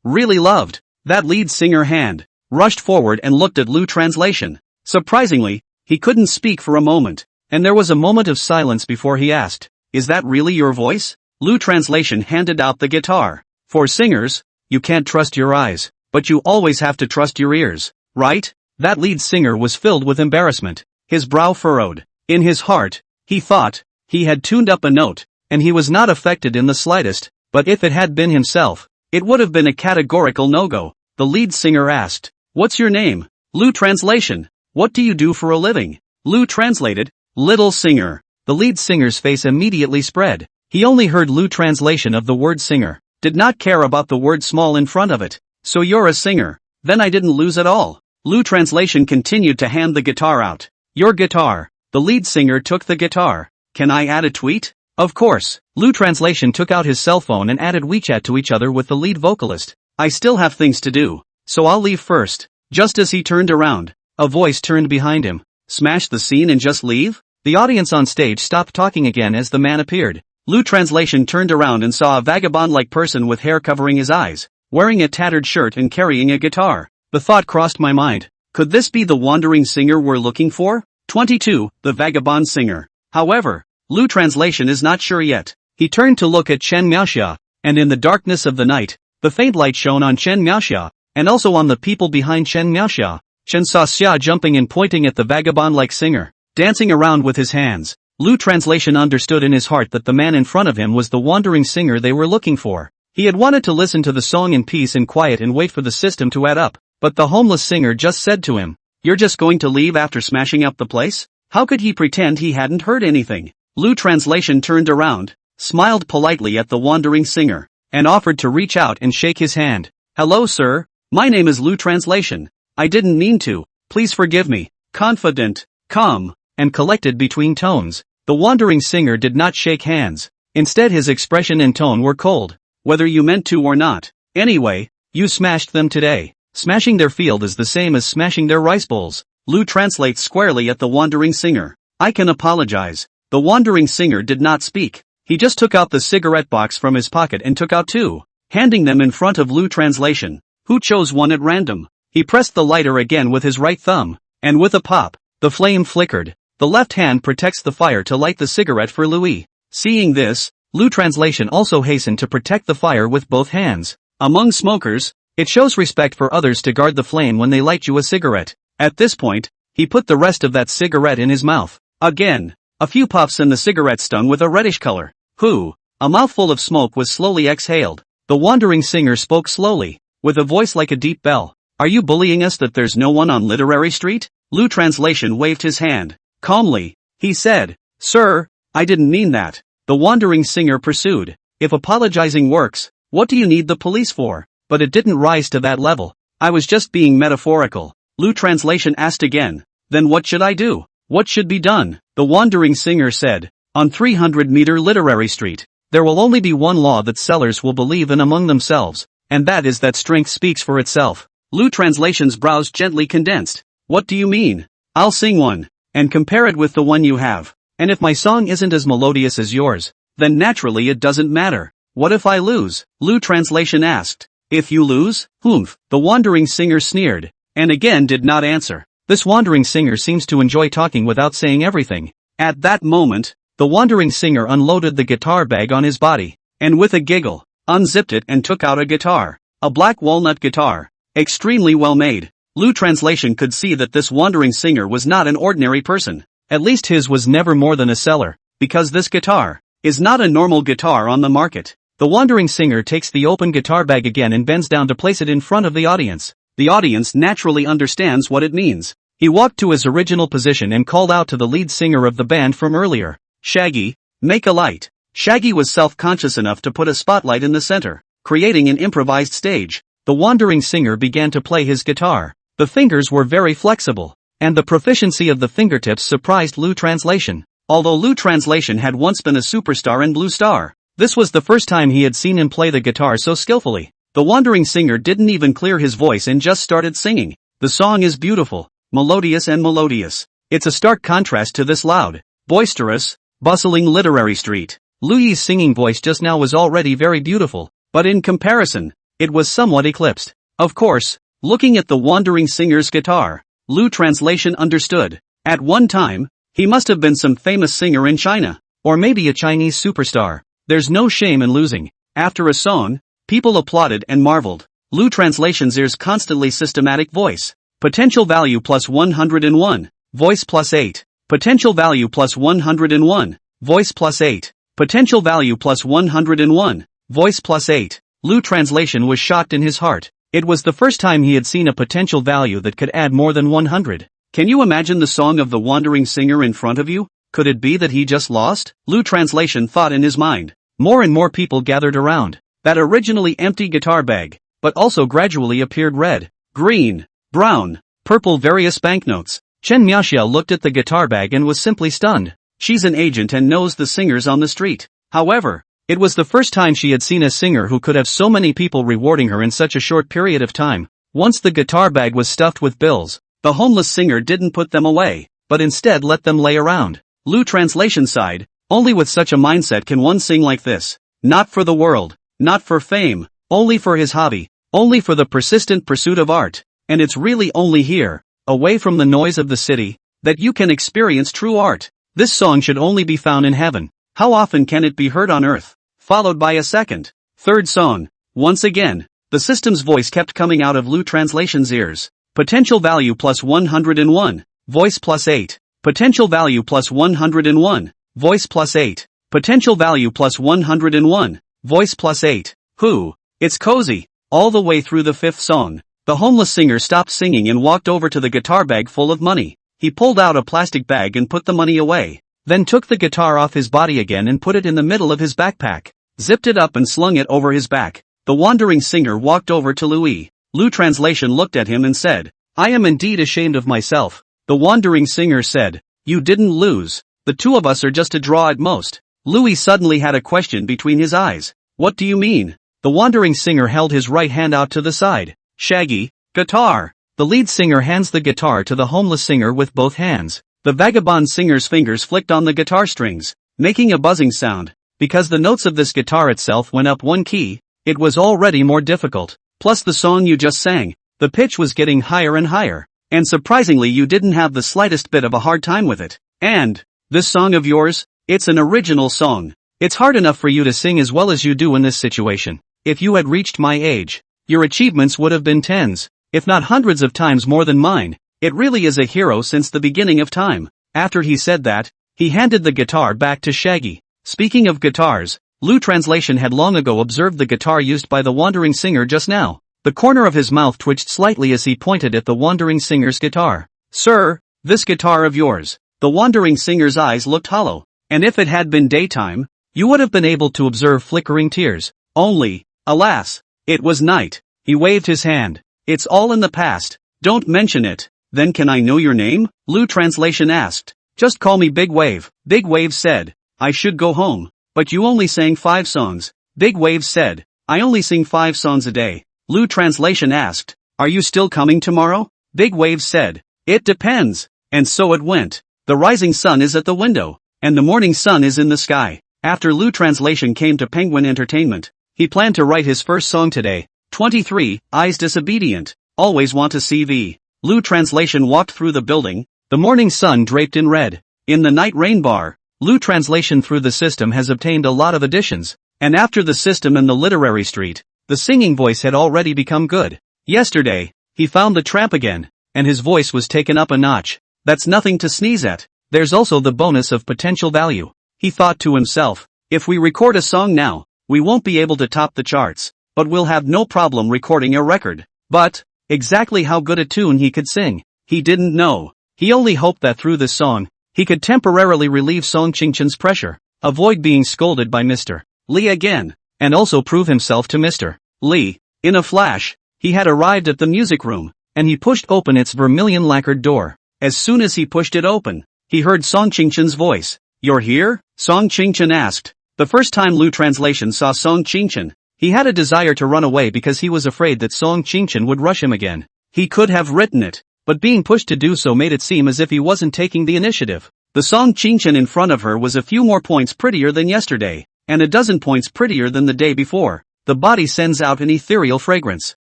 really loved. That lead singer hand, rushed forward and looked at Lu Translation. Surprisingly, he couldn't speak for a moment, and there was a moment of silence before he asked, "Is that really your voice?" Lu Translation handed out the guitar. For singers, you can't trust your eyes, but you always have to trust your ears, right? That lead singer was filled with embarrassment, his brow furrowed. In his heart, he thought, he had tuned up a note, and he was not affected in the slightest, but if it had been himself, it would have been a categorical no-go. The lead singer asked, "What's your name?" Lu Translation. "What do you do for a living?" Lu translated, "Little singer." The lead singer's face immediately spread. He only heard Lu Translation of the word singer, did not care about the word small in front of it. "So you're a singer. Then I didn't lose at all." Lu Translation continued to hand the guitar out. "Your guitar. The lead singer took the guitar. Can I add a tweet? Of course. Lu Translation took out his cell phone and added WeChat to each other with the lead vocalist. I still have things to do, so I'll leave first. Just as he turned around, a voice turned behind him. Smash the scene and just leave? The audience on stage stopped talking again as the man appeared. Lu Translation turned around and saw a vagabond-like person with hair covering his eyes, wearing a tattered shirt and carrying a guitar. The thought crossed my mind. Could this be the wandering singer we're looking for? 22. The vagabond singer. However, Lu Translation is not sure yet. He turned to look at Chen Miaoxia, and in the darkness of the night, the faint light shone on Chen Miaoxia, and also on the people behind Chen Miaoxia. Chen saw Xia jumping and pointing at the vagabond-like singer, dancing around with his hands. Lu Translation understood in his heart that the man in front of him was the wandering singer they were looking for. He had wanted to listen to the song in peace and quiet and wait for the system to add up, but the homeless singer just said to him, "You're just going to leave after smashing up the place?" How could he pretend he hadn't heard anything? Lu Translation turned around, smiled politely at the wandering singer, and offered to reach out and shake his hand. "Hello sir, my name is Lu Translation. I didn't mean to, please forgive me." Confident, calm, and collected between tones, the wandering singer did not shake hands. Instead his expression and tone were cold. "Whether you meant to or not. Anyway, you smashed them today. Smashing their field is the same as smashing their rice bowls." Lu translates squarely at the wandering singer. "I can apologize." The wandering singer did not speak. He just took out the cigarette box from his pocket and took out two, handing them in front of Lu Translation, who chose one at random. He pressed the lighter again with his right thumb, and with a pop, the flame flickered. The left hand protects the fire to light the cigarette for Louis. Seeing this, Lu Translation also hastened to protect the fire with both hands. Among smokers, it shows respect for others to guard the flame when they light you a cigarette. At this point, he put the rest of that cigarette in his mouth. Again, a few puffs and the cigarette stung with a reddish color. A mouthful of smoke was slowly exhaled. The wandering singer spoke slowly, with a voice like a deep bell. "Are you bullying us that there's no one on Literary Street?" Lu Translation waved his hand. Calmly, he said, "Sir, I didn't mean that." The wandering singer pursued, "If apologizing works, what do you need the police for?" But it didn't rise to that level. "I was just being metaphorical." Lu Translation asked again, "Then what should I do? What should be done?" The wandering singer said, "On 300-meter Literary Street, there will only be one law that sellers will believe in among themselves, and that is that strength speaks for itself." Lu Translation's brows gently condensed. "What do you mean?" "I'll sing one, and compare it with the one you have. And if my song isn't as melodious as yours, then naturally it doesn't matter. What if I lose?" Lu Translation asked. "If you lose? Humph." The wandering singer sneered, and again did not answer. This wandering singer seems to enjoy talking without saying everything. At that moment, the wandering singer unloaded the guitar bag on his body, and with a giggle, unzipped it and took out a guitar. A black walnut guitar. Extremely well made. Lu Translation could see that this wandering singer was not an ordinary person. At least his was never more than a seller, because this guitar is not a normal guitar on the market. The wandering singer takes the open guitar bag again and bends down to place it in front of the audience. The audience naturally understands what it means. He walked to his original position and called out to the lead singer of the band from earlier, "Shaggy, make a light." Shaggy was self-conscious enough to put a spotlight in the center, creating an improvised stage. The wandering singer began to play his guitar. The fingers were very flexible, and the proficiency of the fingertips surprised Lu Translation. Although Lu Translation had once been a superstar in Blue Star, this was the first time he had seen him play the guitar so skillfully. The wandering singer didn't even clear his voice and just started singing. The song is beautiful, melodious and melodious. It's a stark contrast to this loud, boisterous, bustling Literary Street. Louis' singing voice just now was already very beautiful, but in comparison, it was somewhat eclipsed. Of course, looking at the wandering singer's guitar, Lu Translation understood. At one time, he must have been some famous singer in China, or maybe a Chinese superstar. There's no shame in losing. After a song, people applauded and marveled. Lu Translation's ears constantly systematic voice. Potential value plus 101. Voice plus 8. Potential value plus 101. Voice plus 8. Potential value plus 101. Voice plus 8. Lu Translation was shocked in his heart. It was the first time he had seen a potential value that could add more than 100. Can you imagine the song of the wandering singer in front of you? Could it be that he just lost? Lu Translation thought in his mind. More and more people gathered around that originally empty guitar bag, but also gradually appeared red, green, brown, purple various banknotes. Chen Miaoxia looked at the guitar bag and was simply stunned. She's an agent and knows the singers on the street. However, it was the first time she had seen a singer who could have so many people rewarding her in such a short period of time. Once the guitar bag was stuffed with bills, the homeless singer didn't put them away, but instead let them lay around. Lu Translation sighed, only with such a mindset can one sing like this. Not for the world, not for fame, only for his hobby, only for the persistent pursuit of art. And it's really only here, away from the noise of the city, that you can experience true art. This song should only be found in heaven. How often can it be heard on earth? Followed by a second, third song. Once again, the system's voice kept coming out of Lu Translation's ears. Potential value plus 101, voice plus 8. Potential value plus 101, voice plus 8. Potential value plus 101, voice plus 8. Who? It's cozy. All the way through the fifth song, the homeless singer stopped singing and walked over to the guitar bag full of money. He pulled out a plastic bag and put the money away, then took the guitar off his body again and put it in the middle of his backpack, zipped it up and slung it over his back. The wandering singer walked over to Louis. Lu Translation looked at him and said, I am indeed ashamed of myself. The wandering singer said, you didn't lose. The two of us are just a draw at most. Louis suddenly had a question between his eyes. What do you mean? The wandering singer held his right hand out to the side. Shaggy, guitar. The lead singer hands the guitar to the homeless singer with both hands. The vagabond singer's fingers flicked on the guitar strings, making a buzzing sound. Because the notes of this guitar itself went up one key, it was already more difficult. Plus the song you just sang, the pitch was getting higher and higher. And surprisingly you didn't have the slightest bit of a hard time with it. And, this song of yours, it's an original song. It's hard enough for you to sing as well as you do in this situation. If you had reached my age, your achievements would have been tens, if not hundreds of times more than mine. It really is a hero since the beginning of time. After he said that, he handed the guitar back to Shaggy. Speaking of guitars, Lu Translation had long ago observed the guitar used by the wandering singer just now. The corner of his mouth twitched slightly as he pointed at the wandering singer's guitar. Sir, this guitar of yours. The wandering singer's eyes looked hollow, and if it had been daytime, you would have been able to observe flickering tears. Only, alas, it was night. He waved his hand. It's all in the past. Don't mention it. Then can I know your name? Lu Translation asked. Just call me Big Wave. Big Wave said. I should go home. But you only sang 5 songs. Big Wave said. I only sing 5 songs a day. Lu Translation asked. Are you still coming tomorrow? Big Wave said. It depends. And so it went. The rising sun is at the window, and the morning sun is in the sky. After Lu Translation came to Penguin Entertainment, he planned to write his first song today. 23, Eyes Disobedient. Always want to see V. Lu Translation walked through the building, the morning sun draped in red. In the night rain bar, Lu Translation through the system has obtained a lot of additions, and after the system and the literary street, the singing voice had already become good. Yesterday, he found the tramp again, and his voice was taken up a notch. That's nothing to sneeze at. There's also the bonus of potential value. He thought to himself, if we record a song now, we won't be able to top the charts, but we'll have no problem recording a record. But, exactly how good a tune he could sing, he didn't know. He only hoped that through this song, he could temporarily relieve Song Qingchen's pressure, avoid being scolded by Mr. Li again, and also prove himself to Mr. Li. In a flash, he had arrived at the music room, and he pushed open its vermilion lacquered door. As soon as he pushed it open, he heard Song Qingchen's voice. You're here? Song Qingchen asked. The first time Lu Translation saw Song Qingchen, he had a desire to run away because he was afraid that Song Qingchen would rush him again. He could have written it, but being pushed to do so made it seem as if he wasn't taking the initiative. The Song Qingchen in front of her was a few more points prettier than yesterday, and a dozen points prettier than the day before. The body sends out an ethereal fragrance.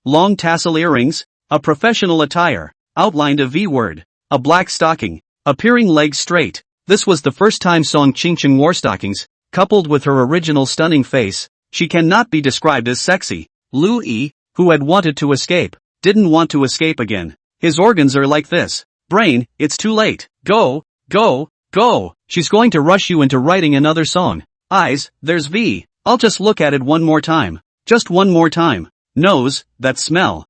Long tassel earrings, a professional attire, outlined a V word, a black stocking, appearing legs straight. This was the first time Song Qingchen wore stockings, coupled with her original stunning face. She cannot be described as sexy. Lu Yi, who had wanted to escape, didn't want to escape again. His organs are like this. Brain, it's too late. Go, go, go. She's going to rush you into writing another song. Eyes, there's V. I'll just look at it one more time. Just one more time. Nose, that smell.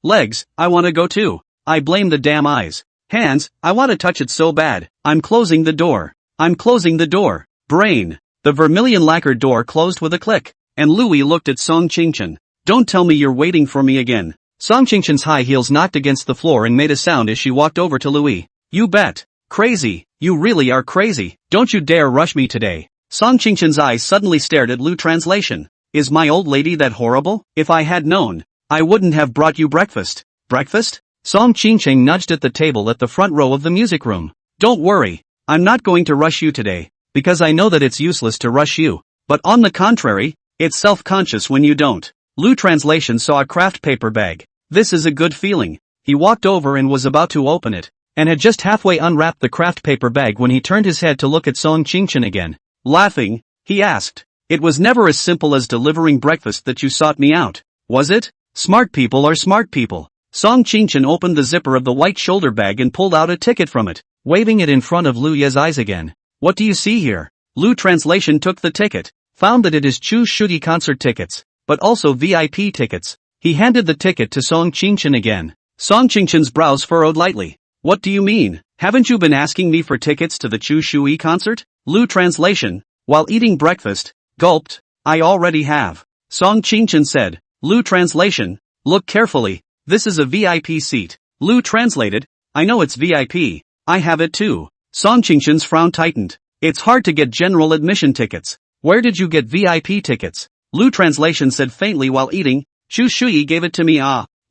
Legs, I wanna go too. I blame the damn eyes. Hands, I wanna touch it so bad. I'm closing the door. I'm closing the door. Brain. The vermilion lacquered door closed with a click, and Louis looked at Song Qingchen. Don't tell me you're waiting for me again. Song Qingshan's high heels knocked against the floor and made a sound as she walked over to Louis. You bet. Crazy, you really are crazy. Don't you dare rush me today. Song Qingshan's eyes suddenly stared at Lu Translation. Is my old lady that horrible? If I had known, I wouldn't have brought you breakfast. Breakfast? Song Qingshan nudged at the table at the front row of the music room. Don't worry, I'm not going to rush you today, because I know that it's useless to rush you. But on the contrary, it's self-conscious when you don't. Lu Translation saw a craft paper bag. This is a good feeling. He walked over and was about to open it, and had just halfway unwrapped the craft paper bag when he turned his head to look at Song Qingshan again. Laughing, he asked, "It was never as simple as delivering breakfast that you sought me out, was it? Smart people are smart people." Song Qingshan opened the zipper of the white shoulder bag and pulled out a ticket from it, waving it in front of Lu Ye's eyes again. What do you see here? Lu Translation took the ticket, found that it is Chu Shuyi concert tickets, but also VIP tickets. He handed the ticket to Song Qingshan again. Song Qingshan's brows furrowed lightly. What do you mean? Haven't you been asking me for tickets to the Chu Shuyi concert? Lu Translation, while eating breakfast, gulped. I already have. Song Qingshan said. Lu Translation, look carefully, this is a VIP seat. Lu translated, I know it's VIP, I have it too. Song Qingshan's frown tightened. It's hard to get general admission tickets. Where did you get VIP tickets? Lu Translation said faintly while eating. Chu Shuyi gave it to me.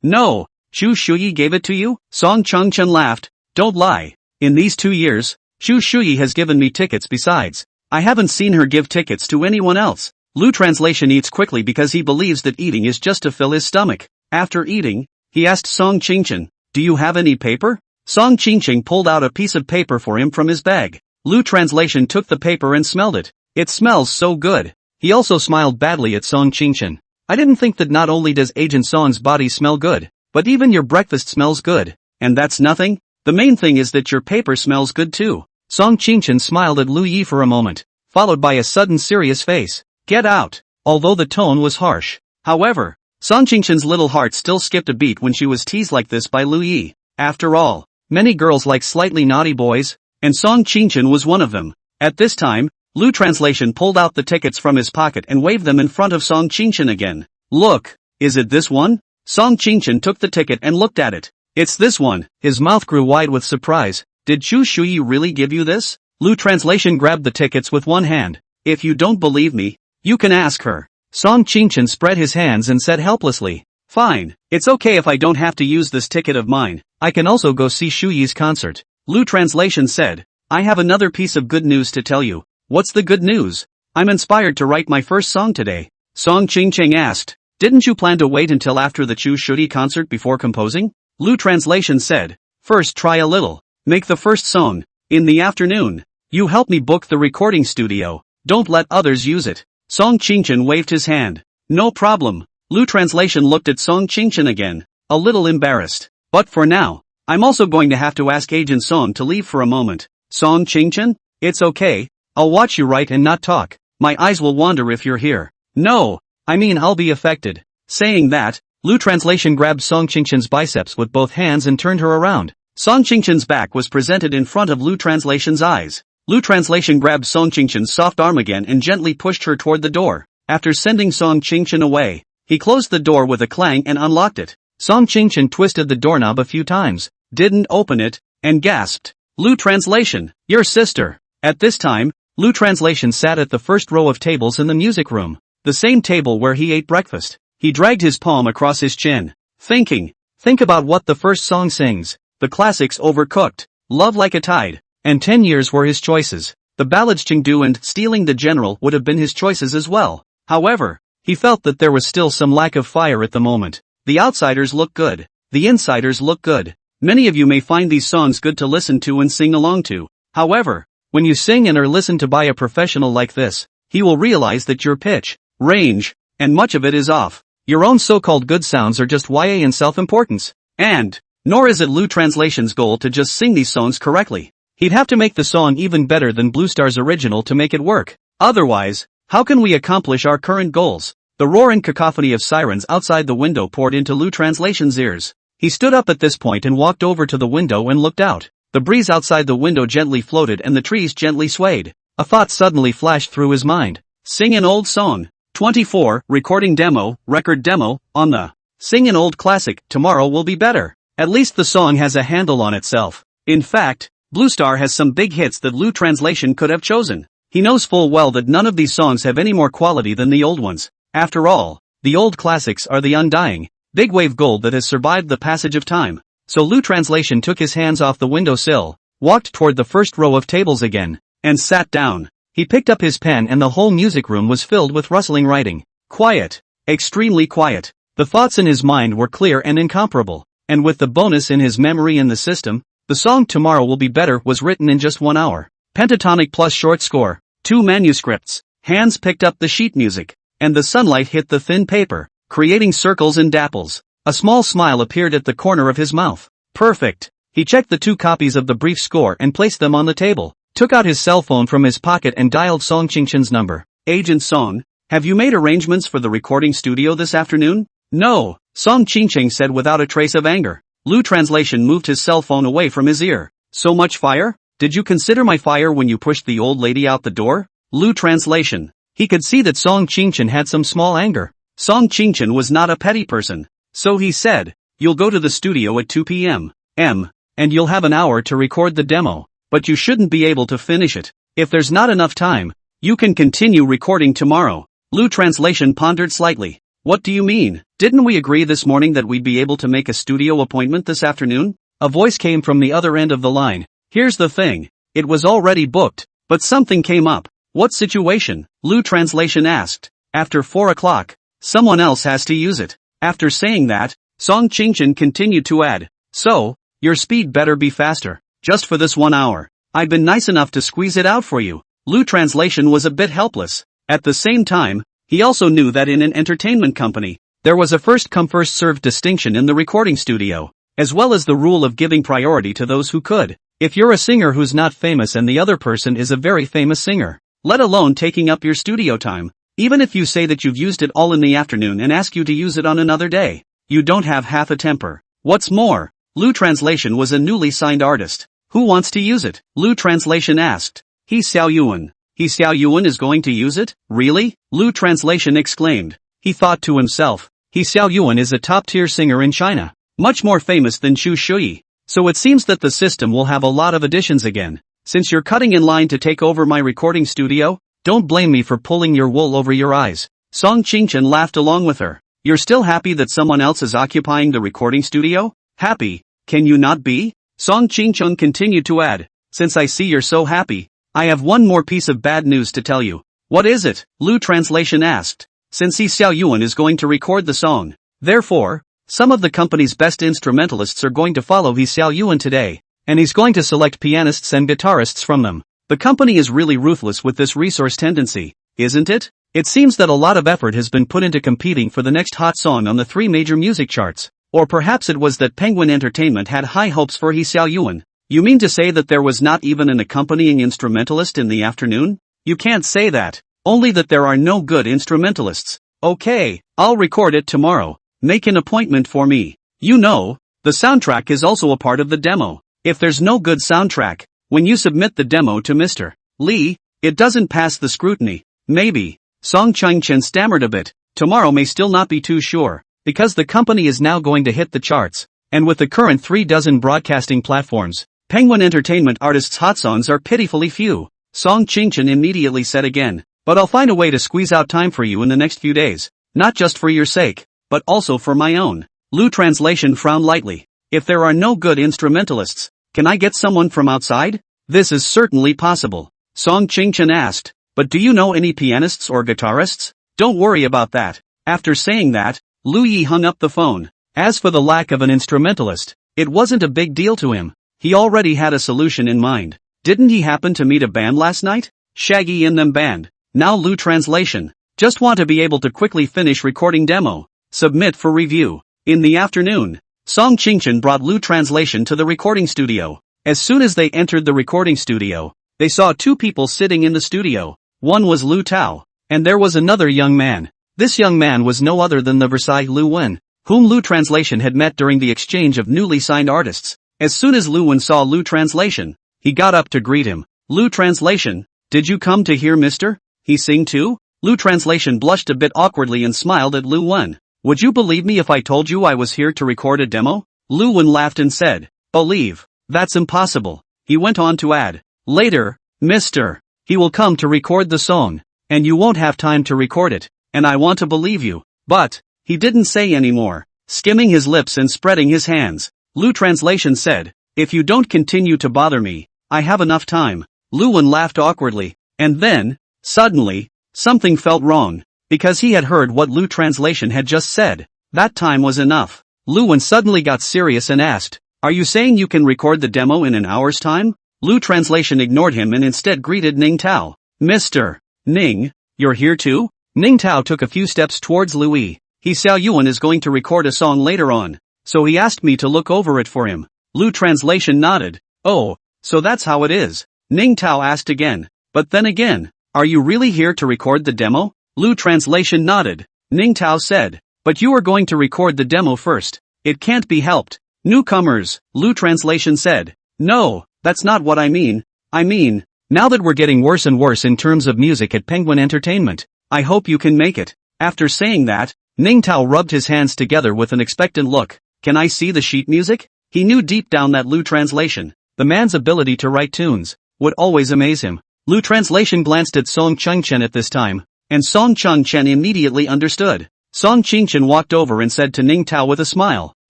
No, Chu Shuyi gave it to you? Song Qingshan laughed. Don't lie. In these 2 years, Chu Shuyi has given me tickets besides. I haven't seen her give tickets to anyone else. Lu Translation eats quickly because he believes that eating is just to fill his stomach. After eating, he asked Song Qingshan, do you have any paper? Song Qingshan pulled out a piece of paper for him from his bag. Lu Translation took the paper and smelled it. It smells so good. He also smiled badly at Song Qingshan. I didn't think that not only does Agent Song's body smell good, but even your breakfast smells good. And that's nothing? The main thing is that your paper smells good too. Song Qingshan smiled at Lu Yi for a moment, followed by a sudden serious face. Get out. Although the tone was harsh. However, Song Qingshan's little heart still skipped a beat when she was teased like this by Lu Yi. After all, many girls like slightly naughty boys, and Song Qingshan was one of them. At this time, Lu Translation pulled out the tickets from his pocket and waved them in front of Song Qingshan again. Look, is it this one? Song Qingshan took the ticket and looked at it. It's this one. His mouth grew wide with surprise. Did Chu Shuyi really give you this? Lu Translation grabbed the tickets with one hand. If you don't believe me, you can ask her. Song Qingshan spread his hands and said helplessly. Fine, it's okay if I don't have to use this ticket of mine. I can also go see Shuyi's concert. Lu Translation said. I have another piece of good news to tell you. What's the good news? I'm inspired to write my first song today. Song Qingshan asked. Didn't you plan to wait until after the Chu Shuyi concert before composing? Lu Translation said. First try a little. Make the first song. In the afternoon. You help me book the recording studio. Don't let others use it. Song Qingshan waved his hand. No problem. Lu Translation looked at Song Qingshan again, a little embarrassed. But for now, I'm also going to have to ask Agent Song to leave for a moment. Song Qingshan? It's okay. I'll watch you write and not talk. My eyes will wander if you're here. No, I mean I'll be affected. Saying that, Lu Translation grabbed Song Qingshan's biceps with both hands and turned her around. Song Qingshan's back was presented in front of Lu Translation's eyes. Lu Translation grabbed Song Qingshan's soft arm again and gently pushed her toward the door. After sending Song Qingshan away, he closed the door with a clang and unlocked it. Song Qingshan twisted the doorknob a few times, didn't open it, and gasped. Lu Translation, your sister. At this time, Lu Translation sat at the first row of tables in the music room, the same table where he ate breakfast. He dragged his palm across his chin, thinking. Think about what the first song sings. The classics Overcooked, Love Like a Tide, and 10 Years were his choices. The ballads Chengdu and Stealing the General would have been his choices as well. However, he felt that there was still some lack of fire at the moment. The outsiders look good. The insiders look good. Many of you may find these songs good to listen to and sing along to. However, when you sing and are listened to by a professional like this, he will realize that your pitch, range, and much of it is off. Your own so-called good sounds are just YA and self-importance. And, nor is it Lu Translation's goal to just sing these songs correctly. He'd have to make the song even better than Blue Star's original to make it work. Otherwise, how can we accomplish our current goals? The roar and cacophony of sirens outside the window poured into Lu Translation's ears. He stood up at this point and walked over to the window and looked out. The breeze outside the window gently floated and the trees gently swayed. A thought suddenly flashed through his mind. Sing an old song. 24, recording demo, record demo, on the Sing an old classic, Tomorrow Will Be Better. At least the song has a handle on itself. In fact, Blue Star has some big hits that Lu Translation could have chosen. He knows full well that none of these songs have any more quality than the old ones. After all, the old classics are the undying, big wave gold that has survived the passage of time. So Lu Translation took his hands off the windowsill, walked toward the first row of tables again, and sat down. He picked up his pen and the whole music room was filled with rustling writing. Quiet. Extremely quiet. The thoughts in his mind were clear and incomparable, and with the bonus in his memory in the system, the song Tomorrow Will Be Better was written in just 1 hour. Pentatonic plus short score, 2 manuscripts, hands picked up the sheet music, and the sunlight hit the thin paper, creating circles and dapples. A small smile appeared at the corner of his mouth. Perfect. He checked the 2 copies of the brief score and placed them on the table, took out his cell phone from his pocket and dialed Song Qingchen's number. Agent Song, have you made arrangements for the recording studio this afternoon? No, Song Qingchen said without a trace of anger. Lu Translation moved his cell phone away from his ear. So much fire? Did you consider my fire when you pushed the old lady out the door? Lu Translation. He could see that Song Qingchen had some small anger. Song Qingchen was not a petty person. So he said, you'll go to the studio at 2 p.m. And you'll have an hour to record the demo, but you shouldn't be able to finish it. If there's not enough time, you can continue recording tomorrow. Lu Translation pondered slightly. What do you mean? Didn't we agree this morning that we'd be able to make a studio appointment this afternoon? A voice came from the other end of the line. Here's the thing. It was already booked, but something came up. What situation? Lu Translation asked. After 4 o'clock, someone else has to use it. After saying that, Song Qingchen continued to add, so, your speed better be faster. Just for this 1 hour. I've been nice enough to squeeze it out for you. Lu Translation was a bit helpless. At the same time, he also knew that in an entertainment company, there was a first-come first-served distinction in the recording studio, as well as the rule of giving priority to those who could. If you're a singer who's not famous and the other person is a very famous singer, let alone taking up your studio time, even if you say that you've used it all in the afternoon and ask you to use it on another day, you don't have half a temper. What's more, Lu Translation was a newly signed artist. Who wants to use it? Lu Translation asked. He Xiao Yuan. He Xiao Yuan is going to use it? Really? Lu Translation exclaimed. He thought to himself, He Xiao Yuan is a top-tier singer in China, much more famous than Chu Shui. So it seems that the system will have a lot of additions again. Since you're cutting in line to take over my recording studio, don't blame me for pulling your wool over your eyes. Song Qingchen laughed along with her. You're still happy that someone else is occupying the recording studio? Happy? Can you not be? Song Qingchen continued to add, since I see you're so happy, I have one more piece of bad news to tell you. What is it? Lu Translation asked. Since He Xiao Yuan is going to record the song, therefore, some of the company's best instrumentalists are going to follow He Xiao Yuan today, and he's going to select pianists and guitarists from them. The company is really ruthless with this resource tendency, isn't it? It seems that a lot of effort has been put into competing for the next hot song on the 3 major music charts. Or perhaps it was that Penguin Entertainment had high hopes for He Xiao Yuan. You mean to say that there was not even an accompanying instrumentalist in the afternoon? You can't say that. Only that there are no good instrumentalists. Okay, I'll record it tomorrow. Make an appointment for me. You know, the soundtrack is also a part of the demo. If there's no good soundtrack, when you submit the demo to Mr. Lee, it doesn't pass the scrutiny. Maybe. Song Qingchen stammered a bit. Tomorrow may still not be too sure, because the company is now going to hit the charts, and with the current 3 dozen broadcasting platforms, Penguin Entertainment artists' hot songs are pitifully few. Song Qingchen immediately said again, but I'll find a way to squeeze out time for you in the next few days, not just for your sake, but also for my own. Lu Translation frowned lightly. If there are no good instrumentalists, can I get someone from outside? This is certainly possible. Song Qingchen asked, but do you know any pianists or guitarists? Don't worry about that. After saying that, Lu Yi hung up the phone. As for the lack of an instrumentalist, it wasn't a big deal to him. He already had a solution in mind. Didn't he happen to meet a band last night? Shaggy in them band. Now Lu Translation. Just want to be able to quickly finish recording demo. Submit for review. In the afternoon, Song Qingchen brought Lu Translation to the recording studio. As soon as they entered the recording studio, they saw 2 people sitting in the studio. One was Lu Tao, and there was another young man. This young man was no other than the Versailles Lu Wen, whom Lu Translation had met during the exchange of newly signed artists. As soon as Lu Wen saw Lu Translation, he got up to greet him. Lu Translation, did you come to hear Mr. He sing too? Lu Translation blushed a bit awkwardly and smiled at Lu Wen. Would you believe me if I told you I was here to record a demo? Lu Wen laughed and said, believe? That's impossible. He went on to add, later, mister, he will come to record the song, and you won't have time to record it, and I want to believe you. But, he didn't say any more. Skimming his lips and spreading his hands, Lu Translation said, if you don't continue to bother me, I have enough time. Lu Wen laughed awkwardly, and then, suddenly, something felt wrong, because he had heard what Lu Translation had just said. That time was enough. Lu Wen suddenly got serious and asked, are you saying you can record the demo in an hour's time? Lu Translation ignored him and instead greeted Ning Tao. Mr. Ning, you're here too? Ning Tao took a few steps towards Louis. He Xiao Yuan is going to record a song later on, so he asked me to look over it for him. Lu Translation nodded. Oh, so that's how it is. Ning Tao asked again. But then again, are you really here to record the demo? Lu Translation nodded. Ning Tao said, but you are going to record the demo first. It can't be helped. Newcomers, Lu Translation said. No, that's not what I mean. I mean, now that we're getting worse and worse in terms of music at Penguin Entertainment, I hope you can make it. After saying that, Ning Tao rubbed his hands together with an expectant look. Can I see the sheet music? He knew deep down that Lu Translation, the man's ability to write tunes, would always amaze him. Lu Translation glanced at Song Chengchen at this time, and Song Chengchen immediately understood. Song Chengchen walked over and said to Ning Tao with a smile,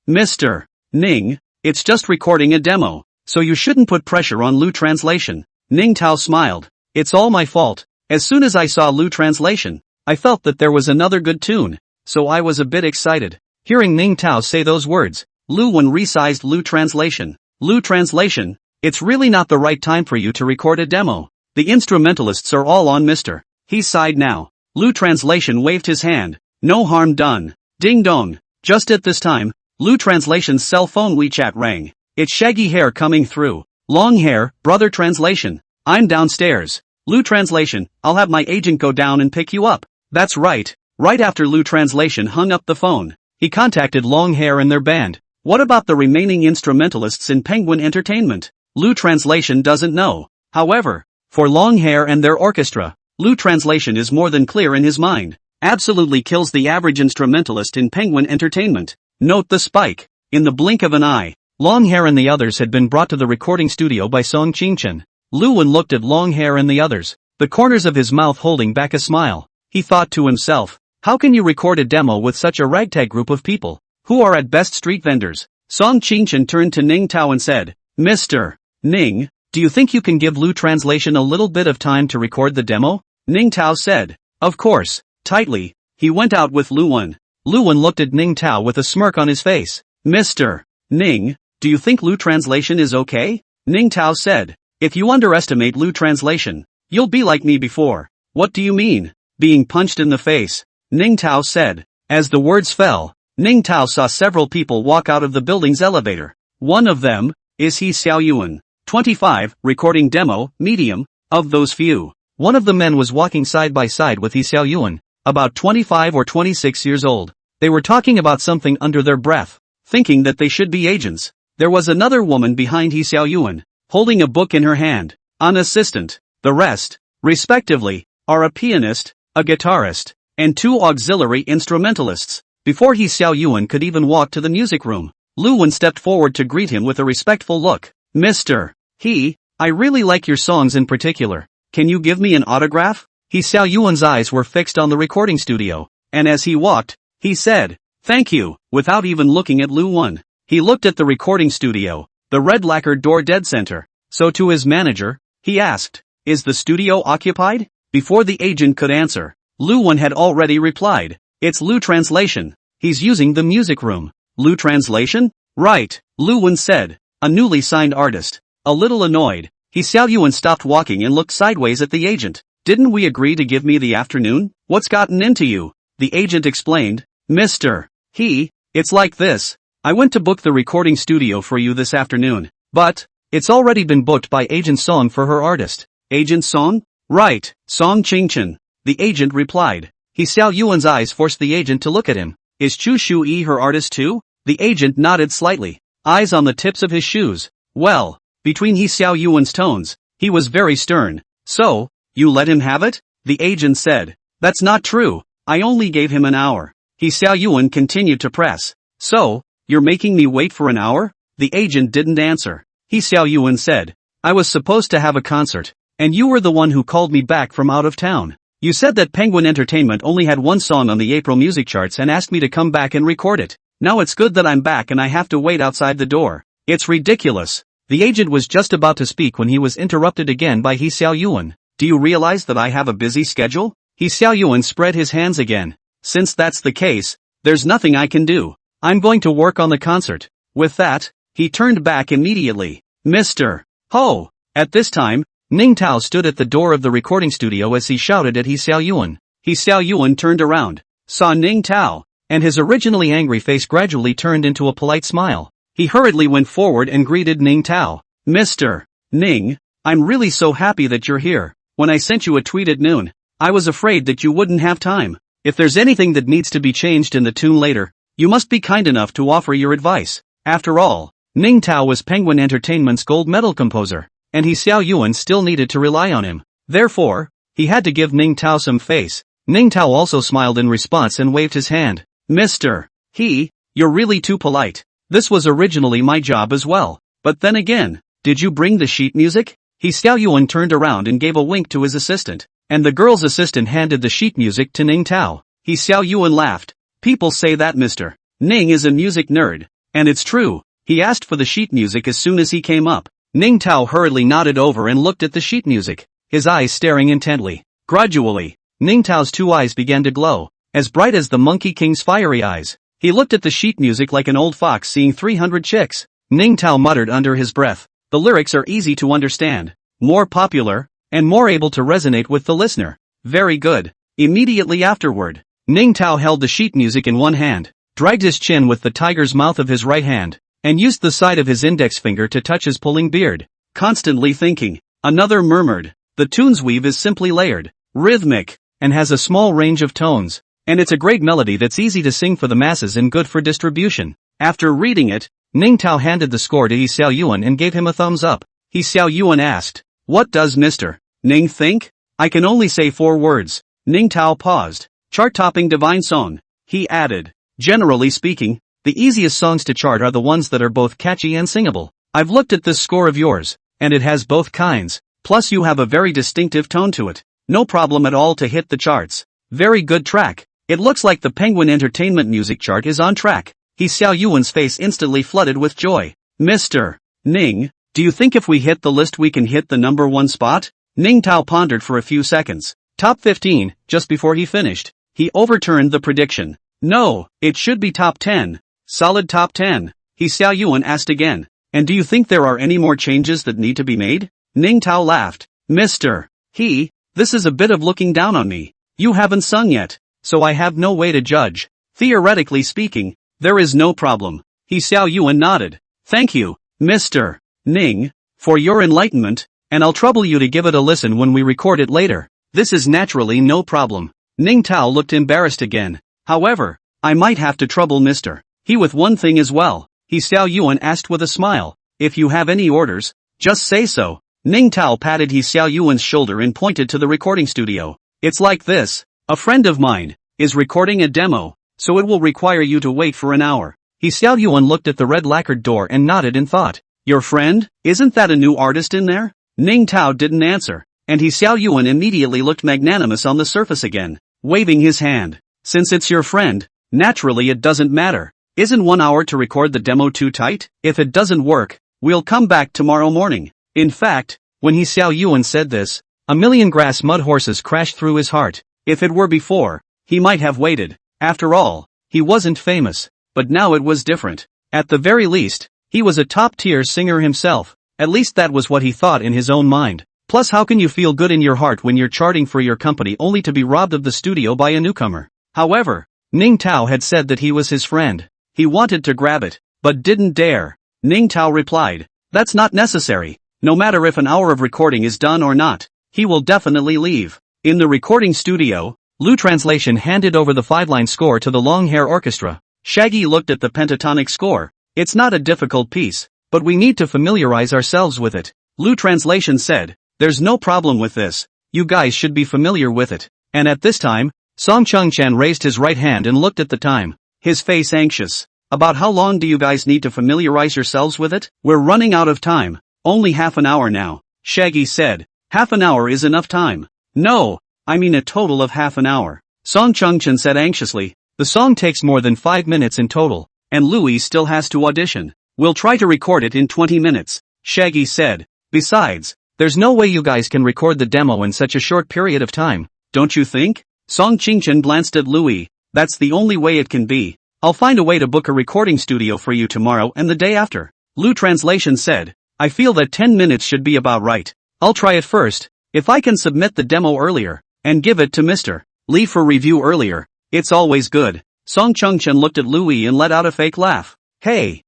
Mr. Ning, it's just recording a demo, so you shouldn't put pressure on Lu Translation. Ning Tao smiled. It's all my fault. As soon as I saw Lu Translation, I felt that there was another good tune, so I was a bit excited. Hearing Ning Tao say those words, Lu Wen resized Lu Translation. Lu Translation, it's really not the right time for you to record a demo. The instrumentalists are all on Mr. He sighed now. Lu Translation waved his hand. No harm done. Ding dong. Just at this time, Lu Translation's cell phone WeChat rang. It's shaggy hair coming through. Long hair, brother Translation. I'm downstairs. Lu Translation, I'll have my agent go down and pick you up. That's right. Right after Lu Translation hung up the phone, he contacted Long Hair and their band. What about the remaining instrumentalists in Penguin Entertainment? Lu Translation doesn't know. However, for Long Hair and their orchestra, Lu Translation is more than clear in his mind. Absolutely kills the average instrumentalist in Penguin Entertainment. Note the spike. In the blink of an eye, Long Hair and the others had been brought to the recording studio by Song Chengchen. Lu Wen looked at Long Hair and the others, the corners of his mouth holding back a smile. He thought to himself, how can you record a demo with such a ragtag group of people, who are at best street vendors? Song Chengchen turned to Ning Tao and said, Mr. Ning, do you think you can give Lu Translation a little bit of time to record the demo? Ning Tao said, of course. Tightly, he went out with Lu Wen. Lu Wen looked at Ning Tao with a smirk on his face. Mr. Ning, do you think Lu Translation is okay? Ning Tao said, if you underestimate Lu Translation, you'll be like me before. What do you mean? Being punched in the face? Ning Tao said. As the words fell, Ning Tao saw several people walk out of the building's elevator. One of them is He Xiao Yuan, 25, recording demo, medium. Of those few, one of the men was walking side by side with He Xiao Yuan, about 25 or 26 years old. They were talking about something under their breath, thinking that they should be agents. There was another woman behind He Xiao Yuan, holding a book in her hand, an assistant. The rest, respectively, are a pianist, a guitarist, and two auxiliary instrumentalists. Before He Xiao Yuan could even walk to the music room, Lu Wen stepped forward to greet him with a respectful look. Mr. He, I really like your songs in particular. Can you give me an autograph? He Xiao Yuan's eyes were fixed on the recording studio, and as he walked, he said, thank you, without even looking at Lu Wen. He looked at the recording studio, the red lacquered door dead center. So to his manager, he asked, is the studio occupied? Before the agent could answer, Lu Wen had already replied, it's Lu Translation. He's using the music room. Lu Translation? Right, Lu Wen said, a newly signed artist. A little annoyed, He Xiao Yuan stopped walking and looked sideways at the agent. Didn't we agree to give me the afternoon? What's gotten into you? The agent explained. Mr. He, it's like this. I went to book the recording studio for you this afternoon, but it's already been booked by Agent Song for her artist. Agent Song? Right, Song Chengchen. The agent replied. He Xiao Yuan's eyes forced the agent to look at him. Is Chu Shu-yi her artist too? The agent nodded slightly, eyes on the tips of his shoes. Well, between He Xiao Yuan's tones, he was very stern. So, you let him have it? The agent said. That's not true. I only gave him an hour. He Xiaoyuan continued to press. So, you're making me wait for an hour? The agent didn't answer. He Xiaoyuan said, I was supposed to have a concert, and you were the one who called me back from out of town. You said that Penguin Entertainment only had one song on the April music charts and asked me to come back and record it. Now it's good that I'm back and I have to wait outside the door. It's ridiculous. The agent was just about to speak when he was interrupted again by He Xiaoyuan. Do you realize that I have a busy schedule? He Xiaoyuan spread his hands again. Since that's the case, there's nothing I can do. I'm going to work on the concert. With that, he turned back immediately. Mr. Ho! At this time, Ning Tao stood at the door of the recording studio as he shouted at He Xiaoyuan. He Xiaoyuan turned around, saw Ning Tao, and his originally angry face gradually turned into a polite smile. He hurriedly went forward and greeted Ning Tao. Mr. Ning, I'm really so happy that you're here. When I sent you a tweet at noon, I was afraid that you wouldn't have time. If there's anything that needs to be changed in the tune later, you must be kind enough to offer your advice. After all, Ning Tao was Penguin Entertainment's gold medal composer, and He Xiaoyuan still needed to rely on him. Therefore, he had to give Ning Tao some face. Ning Tao also smiled in response and waved his hand. Mr. He, you're really too polite. This was originally my job as well. But then again, did you bring the sheet music? He Xiaoyuan turned around and gave a wink to his assistant, and the girl's assistant handed the sheet music to Ning Tao. He Xiaoyuan laughed. People say that Mr. Ning is a music nerd, and it's true. He asked for the sheet music as soon as he came up. Ning Tao hurriedly nodded over and looked at the sheet music, his eyes staring intently. Gradually, Ning Tao's two eyes began to glow, as bright as the Monkey King's fiery eyes. He looked at the sheet music like an old fox seeing 300 chicks. Ning Tao muttered under his breath. The lyrics are easy to understand, more popular, and more able to resonate with the listener. Very good. Immediately afterward, Ning Tao held the sheet music in one hand, dragged his chin with the tiger's mouth of his right hand, and used the side of his index finger to touch his pulling beard, constantly thinking. Another murmured, the tune's weave is simply layered, rhythmic, and has a small range of tones, and it's a great melody that's easy to sing for the masses and good for distribution. After reading it, Ning Tao handed the score to He Xiaoyuan and gave him a thumbs up. He Xiaoyuan asked, what does Mr. Ning think? I can only say 4 words. Ning Tao paused. Chart-topping divine song. He added, generally speaking, the easiest songs to chart are the ones that are both catchy and singable. I've looked at this score of yours, and it has both kinds, plus you have a very distinctive tone to it. No problem at all to hit the charts. Very good track. It looks like the Penguin Entertainment music chart is on track. He Xiaoyuan's face instantly flooded with joy. Mr. Ning, do you think if we hit the list we can hit the number 1 spot? Ning Tao pondered for a few seconds. Top 15, just before he finished. He overturned the prediction. No, it should be top 10. Solid top 10. He Xiaoyuan asked again. And do you think there are any more changes that need to be made? Ning Tao laughed. Mr. He, this is a bit of looking down on me. You haven't sung yet, so I have no way to judge. Theoretically speaking, there is no problem. He Xiaoyuan nodded. Thank you, Mr. Ning, for your enlightenment, and I'll trouble you to give it a listen when we record it later. This is naturally no problem. Ning Tao looked embarrassed again. However, I might have to trouble Mr. He with one thing as well. He Xiaoyuan asked with a smile. If you have any orders, just say so. Ning Tao patted He Xiaoyuan's shoulder and pointed to the recording studio. It's like this. A friend of mine is recording a demo, so it will require you to wait for an hour. He Xiaoyuan looked at the red lacquered door and nodded in thought. Your friend? Isn't that a new artist in there? Ning Tao didn't answer, and He Xiaoyuan immediately looked magnanimous on the surface again, waving his hand. Since it's your friend, naturally it doesn't matter. Isn't 1 hour to record the demo too tight? If it doesn't work, we'll come back tomorrow morning. In fact, when He Xiaoyuan said this, a million grass mud horses crashed through his heart. If it were before, he might have waited. After all, he wasn't famous, but now it was different. At the very least, he was a top-tier singer himself. At least that was what he thought in his own mind. Plus, how can you feel good in your heart when you're charting for your company only to be robbed of the studio by a newcomer? However, Ning Tao had said that he was his friend. He wanted to grab it, but didn't dare. Ning Tao replied, that's not necessary. No matter if an hour of recording is done or not, he will definitely leave. In the recording studio, Lu Translation handed over the 5-line score to the Long Hair Orchestra. Shaggy looked at the pentatonic score. It's not a difficult piece, but we need to familiarize ourselves with it. Lu Translation said, there's no problem with this. You guys should be familiar with it. And at this time, Song Chung-chan raised his right hand and looked at the time, his face anxious. About how long do you guys need to familiarize yourselves with it? We're running out of time. Only half an hour now, Shaggy said. Half an hour is enough time. No, I mean a total of half an hour. Song Chung-chan said anxiously. The song takes more than 5 minutes in total, and Louis still has to audition. We'll try to record it in 20 minutes, Shaggy said. Besides, there's no way you guys can record the demo in such a short period of time, don't you think? Song Chung-chan glanced at Louis. That's the only way it can be. I'll find a way to book a recording studio for you tomorrow and the day after. Lu Translation said. I feel that 10 minutes should be about right. I'll try it first. If I can submit the demo earlier, and give it to Mr. Lee for review earlier, it's always good. Song Chung-chan looked at Louis and let out a fake laugh. Hey,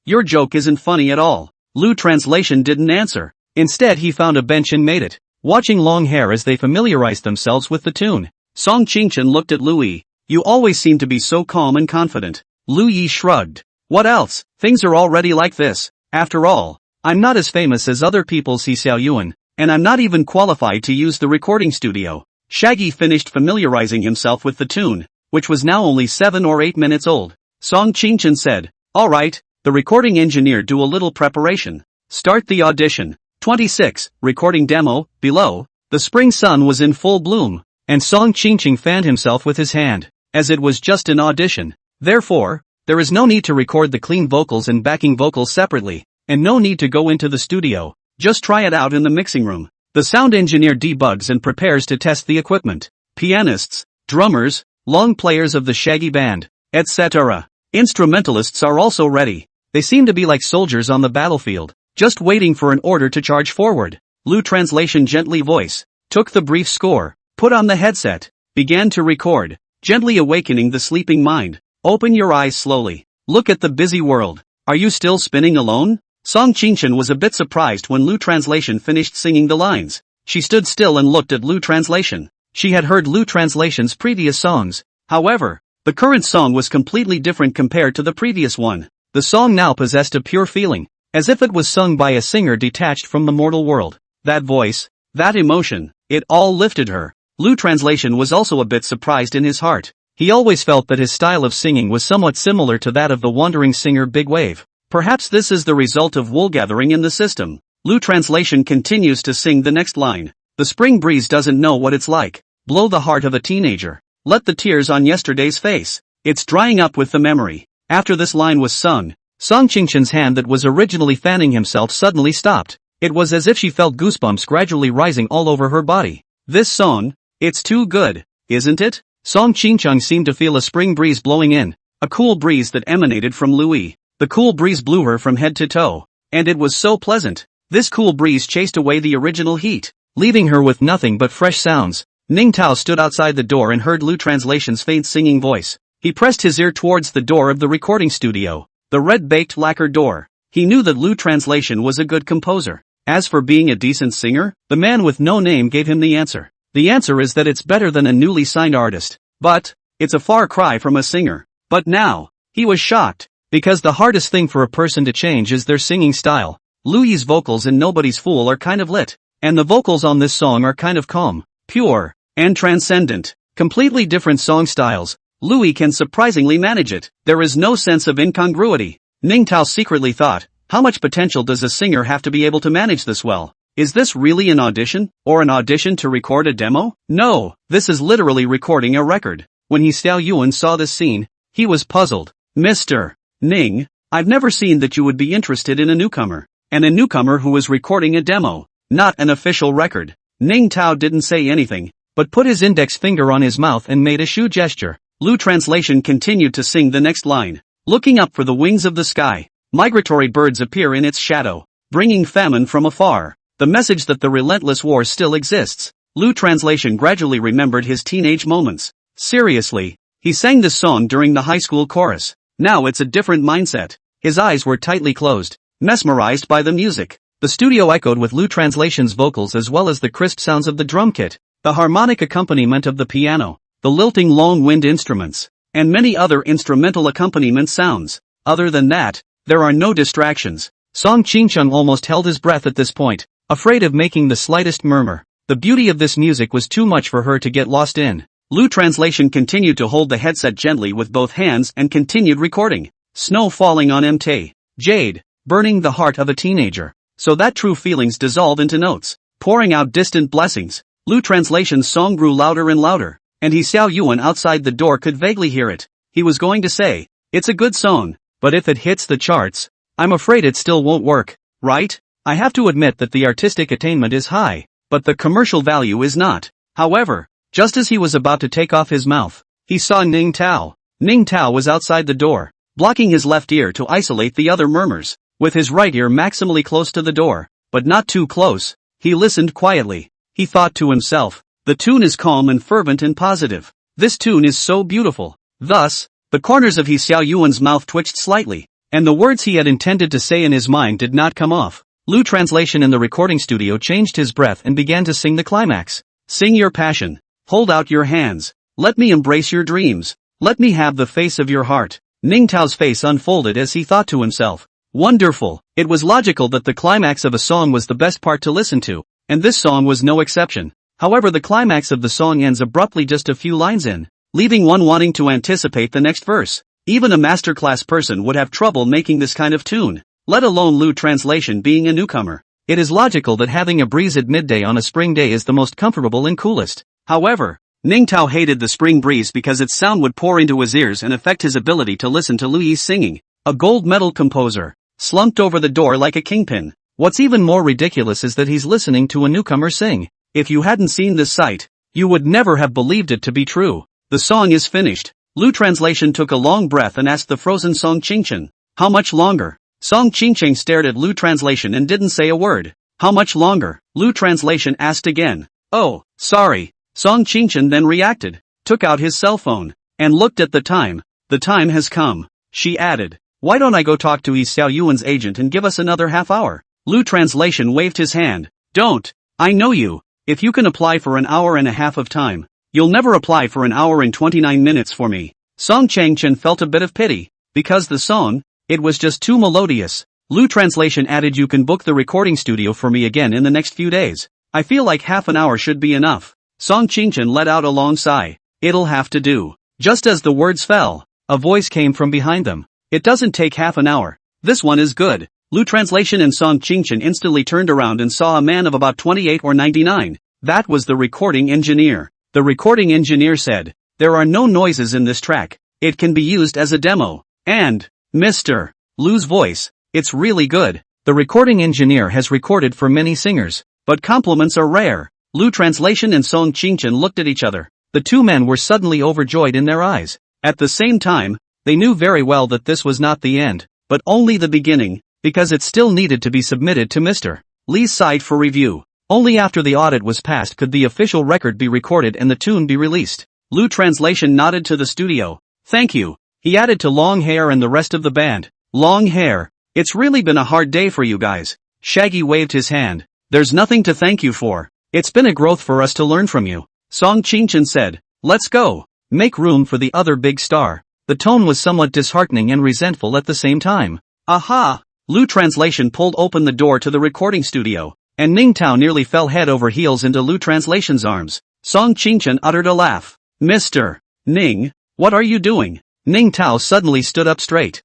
your joke isn't funny at all. Lu Translation didn't answer. Instead he found a bench and made it, watching long hair as they familiarized themselves with the tune. Song Chung-chan looked at Louis. You always seem to be so calm and confident. Lu Yi shrugged. What else? Things are already like this. After all, I'm not as famous as other people see Xiao Yuan, and I'm not even qualified to use the recording studio. Shaggy finished familiarizing himself with the tune, which was now only 7 or 8 minutes old. Song Chung-chan said, Alright, the recording engineer do a little preparation. Start the audition. 26, recording demo, below. The spring sun was in full bloom, and Song Chung-chan fanned himself with his hand, as it was just an audition. Therefore, there is no need to record the clean vocals and backing vocals separately, and no need to go into the studio. Just try it out in the mixing room. The sound engineer debugs and prepares to test the equipment. Pianists, drummers, long players of the Shaggy band, etc. Instrumentalists are also ready. They seem to be like soldiers on the battlefield, just waiting for an order to charge forward. Lu Translation gently voice, took the brief score, put on the headset, began to record, gently awakening the sleeping mind. Open your eyes slowly. Look at the busy world. Are you still spinning alone? Song Chung-chan was a bit surprised when Lu Translation finished singing the lines. She stood still and looked at Lu Translation. She had heard Lu Translation's previous songs. However, the current song was completely different compared to the previous one. The song now possessed a pure feeling, as if it was sung by a singer detached from the mortal world. That voice, that emotion, it all lifted her. Lu Translation was also a bit surprised in his heart. He always felt that his style of singing was somewhat similar to that of the wandering singer Big Wave. Perhaps this is the result of wool gathering in the system. Lu Translation continues to sing the next line. The spring breeze doesn't know what it's like. Blow the heart of a teenager. Let the tears on yesterday's face. It's drying up with the memory. After this line was sung, Song Chung-chan's hand that was originally fanning himself suddenly stopped. It was as if she felt goosebumps gradually rising all over her body. This song, it's too good, isn't it? Song Chung-chan seemed to feel a spring breeze blowing in, a cool breeze that emanated from Louis. The cool breeze blew her from head to toe, and it was so pleasant. This cool breeze chased away the original heat, leaving her with nothing but fresh sounds. Ning Tao stood outside the door and heard Lu Translation's faint singing voice. He pressed his ear towards the door of the recording studio, the red-baked lacquer door. He knew that Lu Translation was a good composer. As for being a decent singer, the man with no name gave him the answer. The answer is that it's better than a newly signed artist. But, it's a far cry from a singer. But now, he was shocked, because the hardest thing for a person to change is their singing style. Louis's vocals in Nobody's Fool are kind of lit, and the vocals on this song are kind of calm, pure, and transcendent. Completely different song styles. Louis can surprisingly manage it. There is no sense of incongruity. Ning Tao secretly thought, how much potential does a singer have to be able to manage this well? Is this really an audition, or an audition to record a demo? No, this is literally recording a record. When Xiao Yuan saw this scene, he was puzzled. Mr. Ning, I've never seen that you would be interested in a newcomer, and a newcomer who is recording a demo, not an official record. Ning Tao didn't say anything, but put his index finger on his mouth and made a shoe gesture. Lu Translation continued to sing the next line. Looking up for the wings of the sky, migratory birds appear in its shadow, bringing famine from afar. The message that the relentless war still exists. Lu Translation gradually remembered his teenage moments. Seriously, he sang this song during the high school chorus. Now it's a different mindset. His eyes were tightly closed, mesmerized by the music. The studio echoed with Lu Translation's vocals as well as the crisp sounds of the drum kit, the harmonic accompaniment of the piano, the lilting long wind instruments, and many other instrumental accompaniment sounds. Other than that, there are no distractions. Song Chung-chan almost held his breath at this point, afraid of making the slightest murmur. The beauty of this music was too much for her to get lost in. Lu Translation continued to hold the headset gently with both hands and continued recording. Snow falling on Mt. Jade, burning the heart of a teenager, so that true feelings dissolve into notes, pouring out distant blessings. Lu Translation's song grew louder and louder, and Xiao Yuan outside the door could vaguely hear it. He was going to say, "It's a good song, but if it hits the charts, I'm afraid it still won't work, right? I have to admit that the artistic attainment is high, but the commercial value is not." However, just as he was about to take off his mouth, he saw Ning Tao. Ning Tao was outside the door, blocking his left ear to isolate the other murmurs, with his right ear maximally close to the door, but not too close. He listened quietly. He thought to himself, "The tune is calm and fervent and positive. This tune is so beautiful." Thus, the corners of Xiao Yuan's mouth twitched slightly, and the words he had intended to say in his mind did not come off. Lu Translation in the recording studio changed his breath and began to sing the climax. "Sing your passion. Hold out your hands. Let me embrace your dreams. Let me have the face of your heart." Ning Tao's face unfolded as he thought to himself, "Wonderful." It was logical that the climax of a song was the best part to listen to, and this song was no exception. However, the climax of the song ends abruptly just a few lines in, leaving one wanting to anticipate the next verse. Even a masterclass person would have trouble making this kind of tune, let alone Lu Translation being a newcomer. It is logical that having a breeze at midday on a spring day is the most comfortable and coolest. However, Ning Tao hated the spring breeze because its sound would pour into his ears and affect his ability to listen to Lu Yi's singing. A gold medal composer, slumped over the door like a kingpin. What's even more ridiculous is that he's listening to a newcomer sing. If you hadn't seen this sight, you would never have believed it to be true. The song is finished. Lu Translation took a long breath and asked the frozen Song Qingchen, "How much longer?" Song Qingchen stared at Lu Translation and didn't say a word. "How much longer?" Lu Translation asked again. "Oh, sorry." Song Qingchen then reacted, took out his cell phone, and looked at the time. "The time has come," she added. "Why don't I go talk to Xiao Yuan's agent and give us another half hour?" Lu Translation waved his hand. "Don't. I know you. If you can apply for an hour and a half of time, you'll never apply for an hour and 29 minutes for me." Song Qingchen felt a bit of pity, because the song, it was just too melodious. Lu Translation added, "You can book the recording studio for me again in the next few days. I feel like half an hour should be enough." Song Qingchen let out a long sigh. "It'll have to do." Just as the words fell, a voice came from behind them. "It doesn't take half an hour. This one is good." Lu Translation and Song Qingchen instantly turned around and saw a man of about 28 or 99. That was the recording engineer. The recording engineer said, "There are no noises in this track. It can be used as a demo." And, Mr. Lu's voice, "It's really good." The recording engineer has recorded for many singers, but compliments are rare. Lu Translation and Song Qingchen looked at each other. The two men were suddenly overjoyed in their eyes. At the same time, they knew very well that this was not the end, but only the beginning, because it still needed to be submitted to Mr. Li's side for review. Only after the audit was passed could the official record be recorded and the tune be released. Lu Translation nodded to the studio. "Thank you," he added to Long Hair and the rest of the band. "Long Hair, it's really been a hard day for you guys." Shaggy waved his hand. "There's nothing to thank you for. It's been a growth for us to learn from you." Song Qingchen said, "Let's go. Make room for the other big star." The tone was somewhat disheartening and resentful at the same time. "Aha!" Lu Translation pulled open the door to the recording studio, and Ning Tao nearly fell head over heels into Lu Translation's arms. Song Qingchen uttered a laugh. "Mr. Ning, what are you doing?" Ning Tao suddenly stood up straight.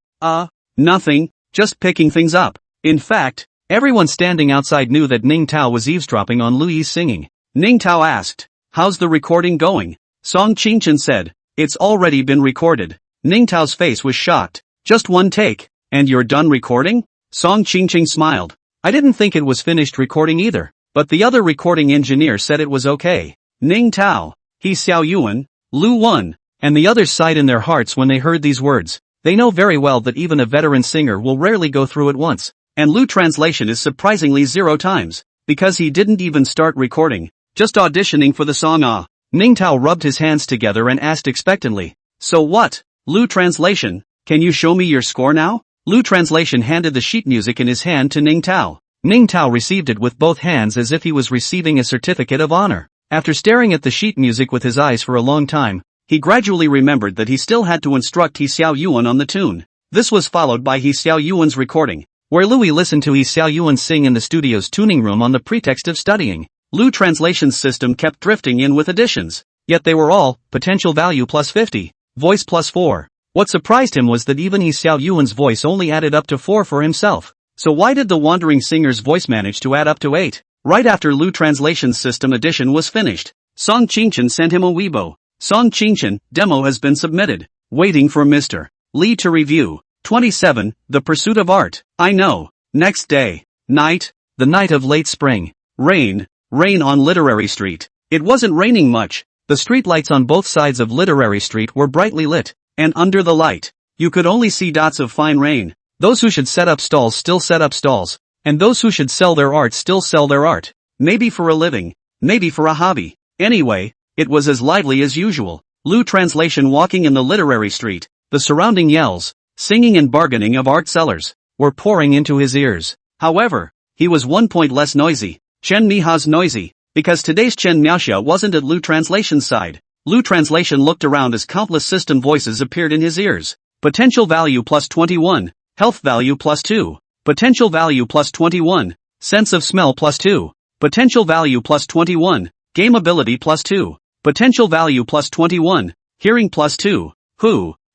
Nothing, just picking things up." In fact, everyone standing outside knew that Ning Tao was eavesdropping on Lu Yi's singing. Ning Tao asked, "How's the recording going?" Song Qingchen said, "It's already been recorded." Ning Tao's face was shocked. "Just one take, and you're done recording?" Song Qingchen smiled. "I didn't think it was finished recording either, but the other recording engineer said it was okay." Ning Tao, Xiao Yuan, Lu Wan, and the others sighed in their hearts when they heard these words. They know very well that even a veteran singer will rarely go through it once, and Lu Translation is surprisingly 0 times, because he didn't even start recording, just auditioning for the song. Ning Tao rubbed his hands together and asked expectantly, "So what, Lu Translation, can you show me your score now?" Lu Translation handed the sheet music in his hand to Ning Tao. Ning Tao received it with both hands as if he was receiving a certificate of honor. After staring at the sheet music with his eyes for a long time, he gradually remembered that he still had to instruct Xiao Yuan on the tune. This was followed by Xiao Yuan's recording, where Louis listened to Xiao Yuan sing in the studio's tuning room on the pretext of studying. Lu Translation's system kept drifting in with additions. Yet they were all, potential value plus 50, voice plus 4. What surprised him was that even Xiao Yuan's voice only added up to 4 for himself. So why did the wandering singer's voice manage to add up to 8? Right after Lu Translation's system edition was finished, Song Qingchen sent him a Weibo. Song Qingchen, demo has been submitted. Waiting for Mr. Li to review. 27, The Pursuit of Art. I know. Next day. Night. The night of late spring. Rain. Rain on Literary Street. It wasn't raining much. The streetlights on both sides of Literary Street were brightly lit, and under the light, you could only see dots of fine rain. Those who should set up stalls still set up stalls, and those who should sell their art still sell their art. Maybe for a living, maybe for a hobby. Anyway, it was as lively as usual. Lu Translation walking in the Literary Street, the surrounding yells, singing and bargaining of art sellers, were pouring into his ears. However, he was 1 point less noisy. Chen Miha's noisy, because today's Chen Miaoxia wasn't at Lu Translation's side. Lu Translation looked around as countless system voices appeared in his ears. Potential value plus 21, health value plus 2, potential value plus 21, sense of smell plus 2, potential value plus 21, game ability plus 2, potential value plus 21, hearing plus 2.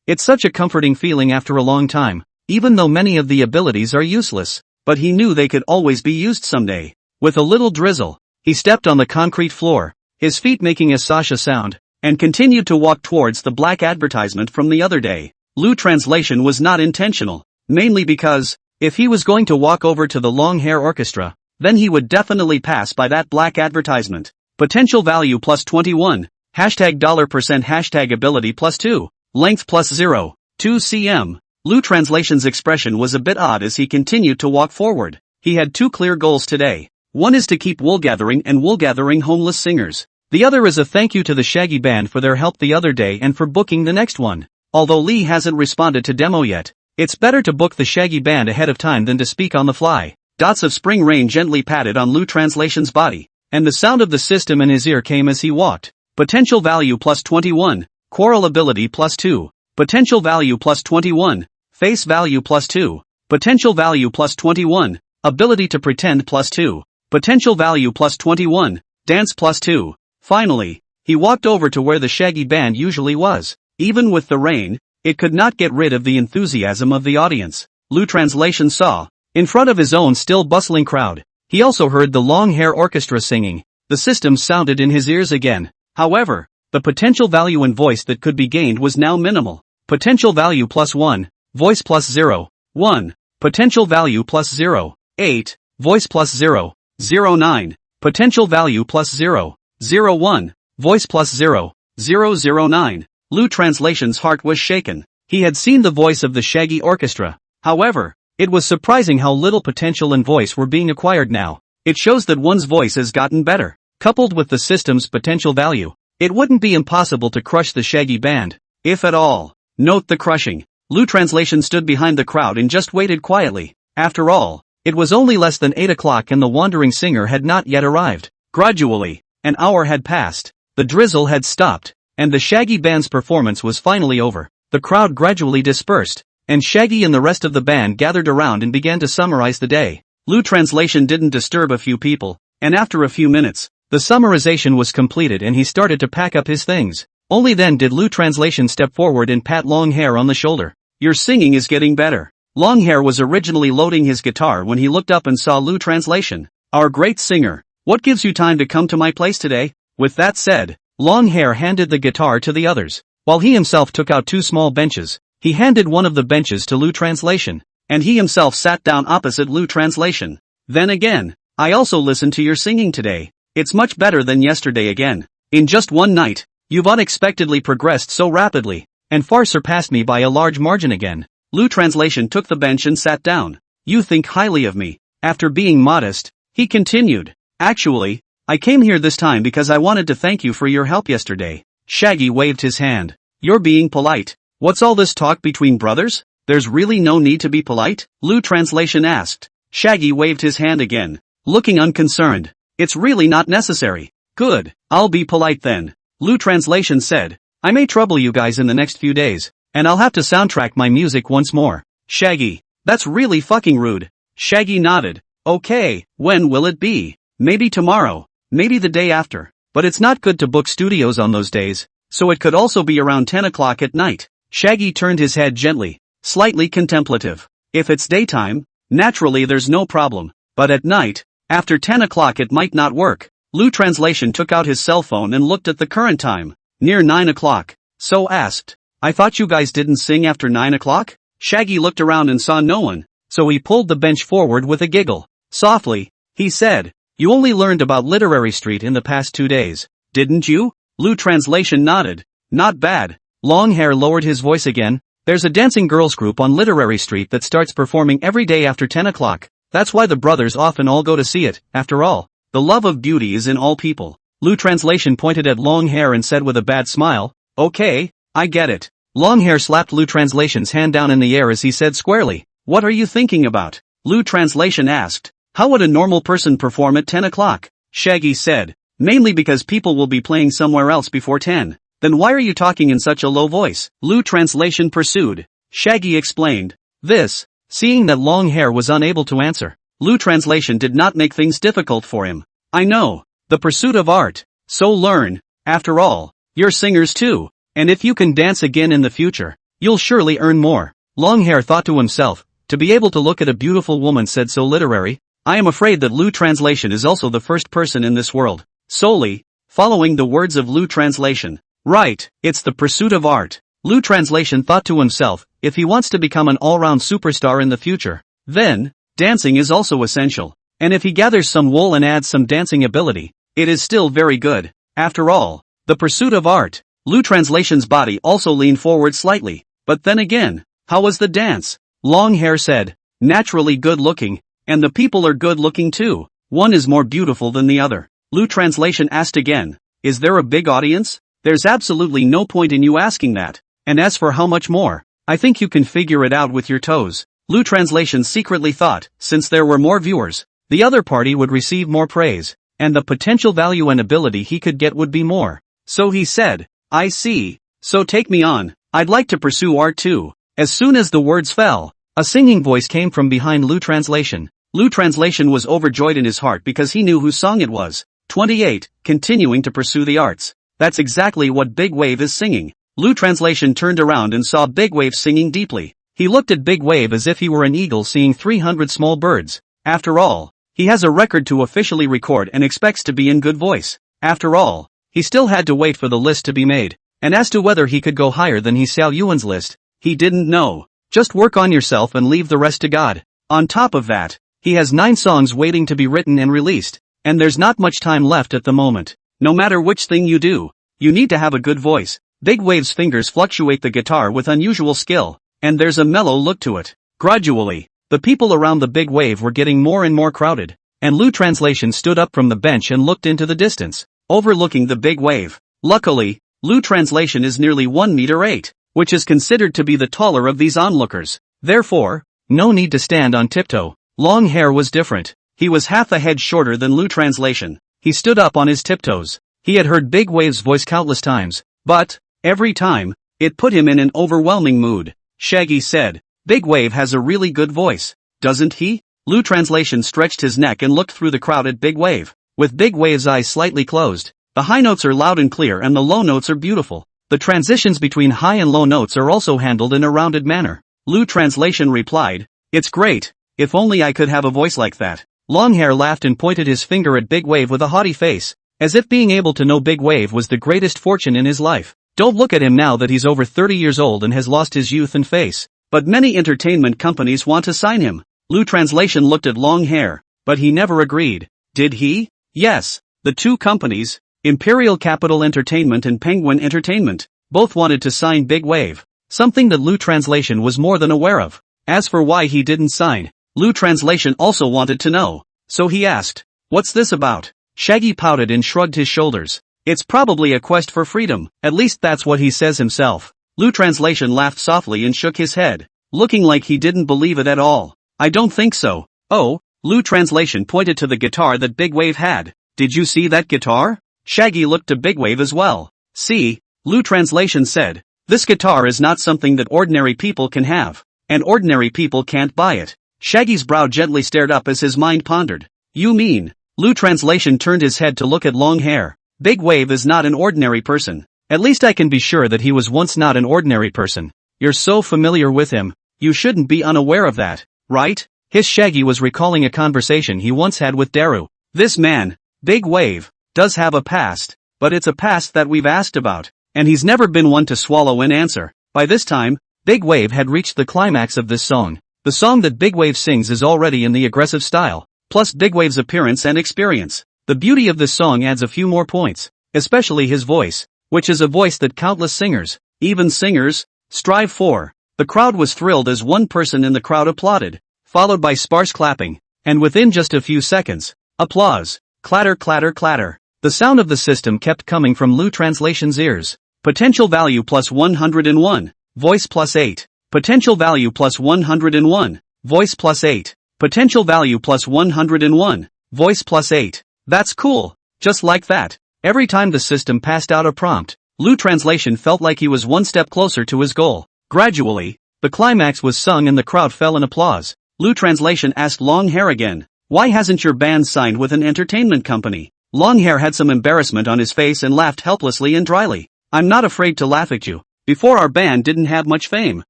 It's such a comforting feeling after a long time, even though many of the abilities are useless, but he knew they could always be used someday. With a little drizzle, he stepped on the concrete floor, his feet making a sasha sound, and continued to walk towards the black advertisement from the other day. Lu Translation was not intentional, mainly because, if he was going to walk over to the Long Hair Orchestra, then he would definitely pass by that black advertisement. Potential value plus 21, hashtag $% hashtag ability plus 2, length plus 0, 2 cm. Lu Translation's expression was a bit odd as he continued to walk forward. He had 2 clear goals today. One is to keep wool-gathering and wool-gathering homeless singers. The other is a thank you to the Shaggy Band for their help the other day and for booking the next one. Although Lee hasn't responded to demo yet, it's better to book the Shaggy Band ahead of time than to speak on the fly. Dots of spring rain gently patted on Lu Translation's body, and the sound of the system in his ear came as he walked. Potential value plus 21, quarrel ability plus 2, potential value plus 21, face value plus 2, potential value plus 21, ability to pretend plus 2, potential value plus 21, dance plus 2. Finally, he walked over to where the Shaggy Band usually was. Even with the rain, it could not get rid of the enthusiasm of the audience. Lu Translation saw, in front of his own still bustling crowd, he also heard the Long Hair Orchestra singing. The system sounded in his ears again. However, the potential value in voice that could be gained was now minimal. Potential value plus 1, voice plus 0, 1, potential value plus 0, 8, voice plus 0, 0 9, potential value plus 0, 0 1, voice plus 0, 0 0 9. Lu Translation's heart was shaken. He had seen the voice of the Shaggy Orchestra. However, it was surprising how little potential and voice were being acquired now. It shows that one's voice has gotten better. Coupled with the system's potential value, it wouldn't be impossible to crush the Shaggy Band, if at all. Note the crushing. Lu Translation stood behind the crowd and just waited quietly. After all, it was only less than 8 o'clock and the wandering singer had not yet arrived. Gradually, an hour had passed. The drizzle had stopped, and the Shaggy Band's performance was finally over. The crowd gradually dispersed, and Shaggy and the rest of the band gathered around and began to summarize the day. Lu Translation didn't disturb a few people, and after a few minutes, the summarization was completed and he started to pack up his things. Only then did Lu Translation step forward and pat Long Hair on the shoulder. Your singing is getting better. Long Hair was originally loading his guitar when he looked up and saw Lu Translation. Our great singer, what gives you time to come to my place today? With that said, Long Hair handed the guitar to the others. While he himself took out 2 small benches, he handed one of the benches to Lu Translation, and he himself sat down opposite Lu Translation. Then again, I also listened to your singing today. It's much better than yesterday again. In just one night, you've unexpectedly progressed so rapidly, and far surpassed me by a large margin again. Lu Translation took the bench and sat down. You think highly of me. After being modest, he continued. Actually, I came here this time because I wanted to thank you for your help yesterday. Shaggy waved his hand. You're being polite. What's all this talk between brothers? There's really no need to be polite? Lu Translation asked. Shaggy waved his hand again, looking unconcerned. It's really not necessary. Good, I'll be polite then. Lu Translation said. I may trouble you guys in the next few days, and I'll have to soundtrack my music once more. Shaggy, that's really fucking rude. Shaggy nodded. Okay, when will it be? Maybe tomorrow, maybe the day after. but it's not good to book studios on those days, so it could also be around 10 o'clock at night. Shaggy turned his head gently, slightly contemplative. If it's daytime, naturally there's no problem, but at night, after 10 o'clock it might not work. Lu Translation took out his cell phone and looked at the current time, near 9 o'clock, so asked, "I thought you guys didn't sing after 9 o'clock?" Shaggy looked around and saw no one, so he pulled the bench forward with a giggle. Softly, he said, "You only learned about Literary Street in the past 2 days, didn't you?" Lu Translation nodded. "Not bad." Longhair lowered his voice again. "There's a dancing girls group on Literary Street that starts performing every day after 10 o'clock. That's why the brothers often all go to see it. After all, the love of beauty is in all people." Lu Translation pointed at Longhair and said with a bad smile, "Okay, I get it." Longhair slapped Lu Translation's hand down in the air as he said squarely, "What are you thinking about?" Lu Translation asked, "How would a normal person perform at 10 o'clock? Shaggy said, "Mainly because people will be playing somewhere else before 10. "Then why are you talking in such a low voice?" Lu Translation pursued. Shaggy explained. This, seeing that Longhair was unable to answer, Lu Translation did not make things difficult for him. "I know, the pursuit of art, so learn, after all, you're singers too, and if you can dance again in the future, you'll surely earn more." Longhair thought to himself, to be able to look at a beautiful woman said so literary. I am afraid that Lu Translation is also the first person in this world, solely, following the words of Lu Translation. Right, it's the pursuit of art. Lu Translation thought to himself, if he wants to become an all-round superstar in the future, then, dancing is also essential. And if he gathers some wool and adds some dancing ability, it is still very good. After all, the pursuit of art. Lu Translation's body also leaned forward slightly, but then again, how was the dance? Longhair said, "Naturally good looking, and the people are good looking too. One is more beautiful than the other." Lu Translation asked again, "Is there a big audience?" "There's absolutely no point in you asking that, and as for how much more, I think you can figure it out with your toes." Lu Translation secretly thought, since there were more viewers, the other party would receive more praise, and the potential value and ability he could get would be more. So he said, "I see. So take me on, I'd like to pursue art too." As soon as the words fell, a singing voice came from behind Lu Translation. Lu Translation was overjoyed in his heart because he knew whose song it was. 28, continuing to pursue the arts. That's exactly what Big Wave is singing. Lu Translation turned around and saw Big Wave singing deeply. He looked at Big Wave as if he were an eagle seeing 300 small birds. After all, he has a record to officially record and expects to be in good voice. After all, he still had to wait for the list to be made. And as to whether he could go higher than Xiao Yuan's list, he didn't know. Just work on yourself and leave the rest to God. On top of that, he has 9 songs waiting to be written and released, and there's not much time left at the moment. No matter which thing you do, you need to have a good voice. Big Wave's fingers fluctuate the guitar with unusual skill, and there's a mellow look to it. Gradually, the people around the Big Wave were getting more and more crowded, and Lu Translation stood up from the bench and looked into the distance, overlooking the Big Wave. Luckily, Lu Translation is nearly 1 meter 8, which is considered to be the taller of these onlookers. Therefore, no need to stand on tiptoe. Longhair was different. He was half a head shorter than Lu Translation. He stood up on his tiptoes. He had heard Big Wave's voice countless times, but, every time, it put him in an overwhelming mood. Shaggy said, "Big Wave has a really good voice, doesn't he?" Lu Translation stretched his neck and looked through the crowd at Big Wave. With Big Wave's eyes slightly closed, the high notes are loud and clear and the low notes are beautiful. The transitions between high and low notes are also handled in a rounded manner. Lu Translation replied, "It's great, if only I could have a voice like that." Longhair laughed and pointed his finger at Big Wave with a haughty face, as if being able to know Big Wave was the greatest fortune in his life. Don't look at him now that he's over 30 years old and has lost his youth and face. But many entertainment companies want to sign him. Lu Translation looked at Longhair, but he never agreed. Did he? Yes, the 2 companies, Imperial Capital Entertainment and Penguin Entertainment, both wanted to sign Big Wave, something that Lu Translation was more than aware of. As for why he didn't sign, Lu Translation also wanted to know, so he asked, "What's this about?" Shaggy pouted and shrugged his shoulders. "It's probably a quest for freedom, at least that's what he says himself." Lu Translation laughed softly and shook his head, looking like he didn't believe it at all. "I don't think so." "Oh," Lu Translation pointed to the guitar that Big Wave had. "Did you see that guitar?" Shaggy looked to Big Wave as well. "See," Lu Translation said, "this guitar is not something that ordinary people can have, and ordinary people can't buy it." Shaggy's brow gently stared up as his mind pondered. "You mean?" Lu Translation turned his head to look at Longhair. Big Wave is not an ordinary person. At least I can be sure that he was once not an ordinary person. You're so familiar with him, you shouldn't be unaware of that, right? His Shaggy was recalling a conversation he once had with Daru. This man, Big Wave, does have a past, but it's a past that we've asked about, and he's never been one to swallow an answer. By this time, Big Wave had reached the climax of this song. The song that Big Wave sings is already in the aggressive style, plus Big Wave's appearance and experience. The beauty of this song adds a few more points, especially his voice, which is a voice that countless singers, even singers, strive for. The crowd was thrilled as one person in the crowd applauded, followed by sparse clapping, and within just a few seconds, applause, clatter clatter clatter. The sound of the system kept coming from Lu Translation's ears. Potential value plus 101, voice plus 8. Potential value plus 101, voice plus 8. Potential value plus 101, voice plus 8. That's cool. Just like that. Every time the system passed out a prompt, Lu Translation felt like he was one step closer to his goal. Gradually, the climax was sung and the crowd fell in applause. Lu Translation asked Long Hair again, "Why hasn't your band signed with an entertainment company?" Long Hair had some embarrassment on his face and laughed helplessly and dryly. "I'm not afraid to laugh at you. Before our band didn't have much fame.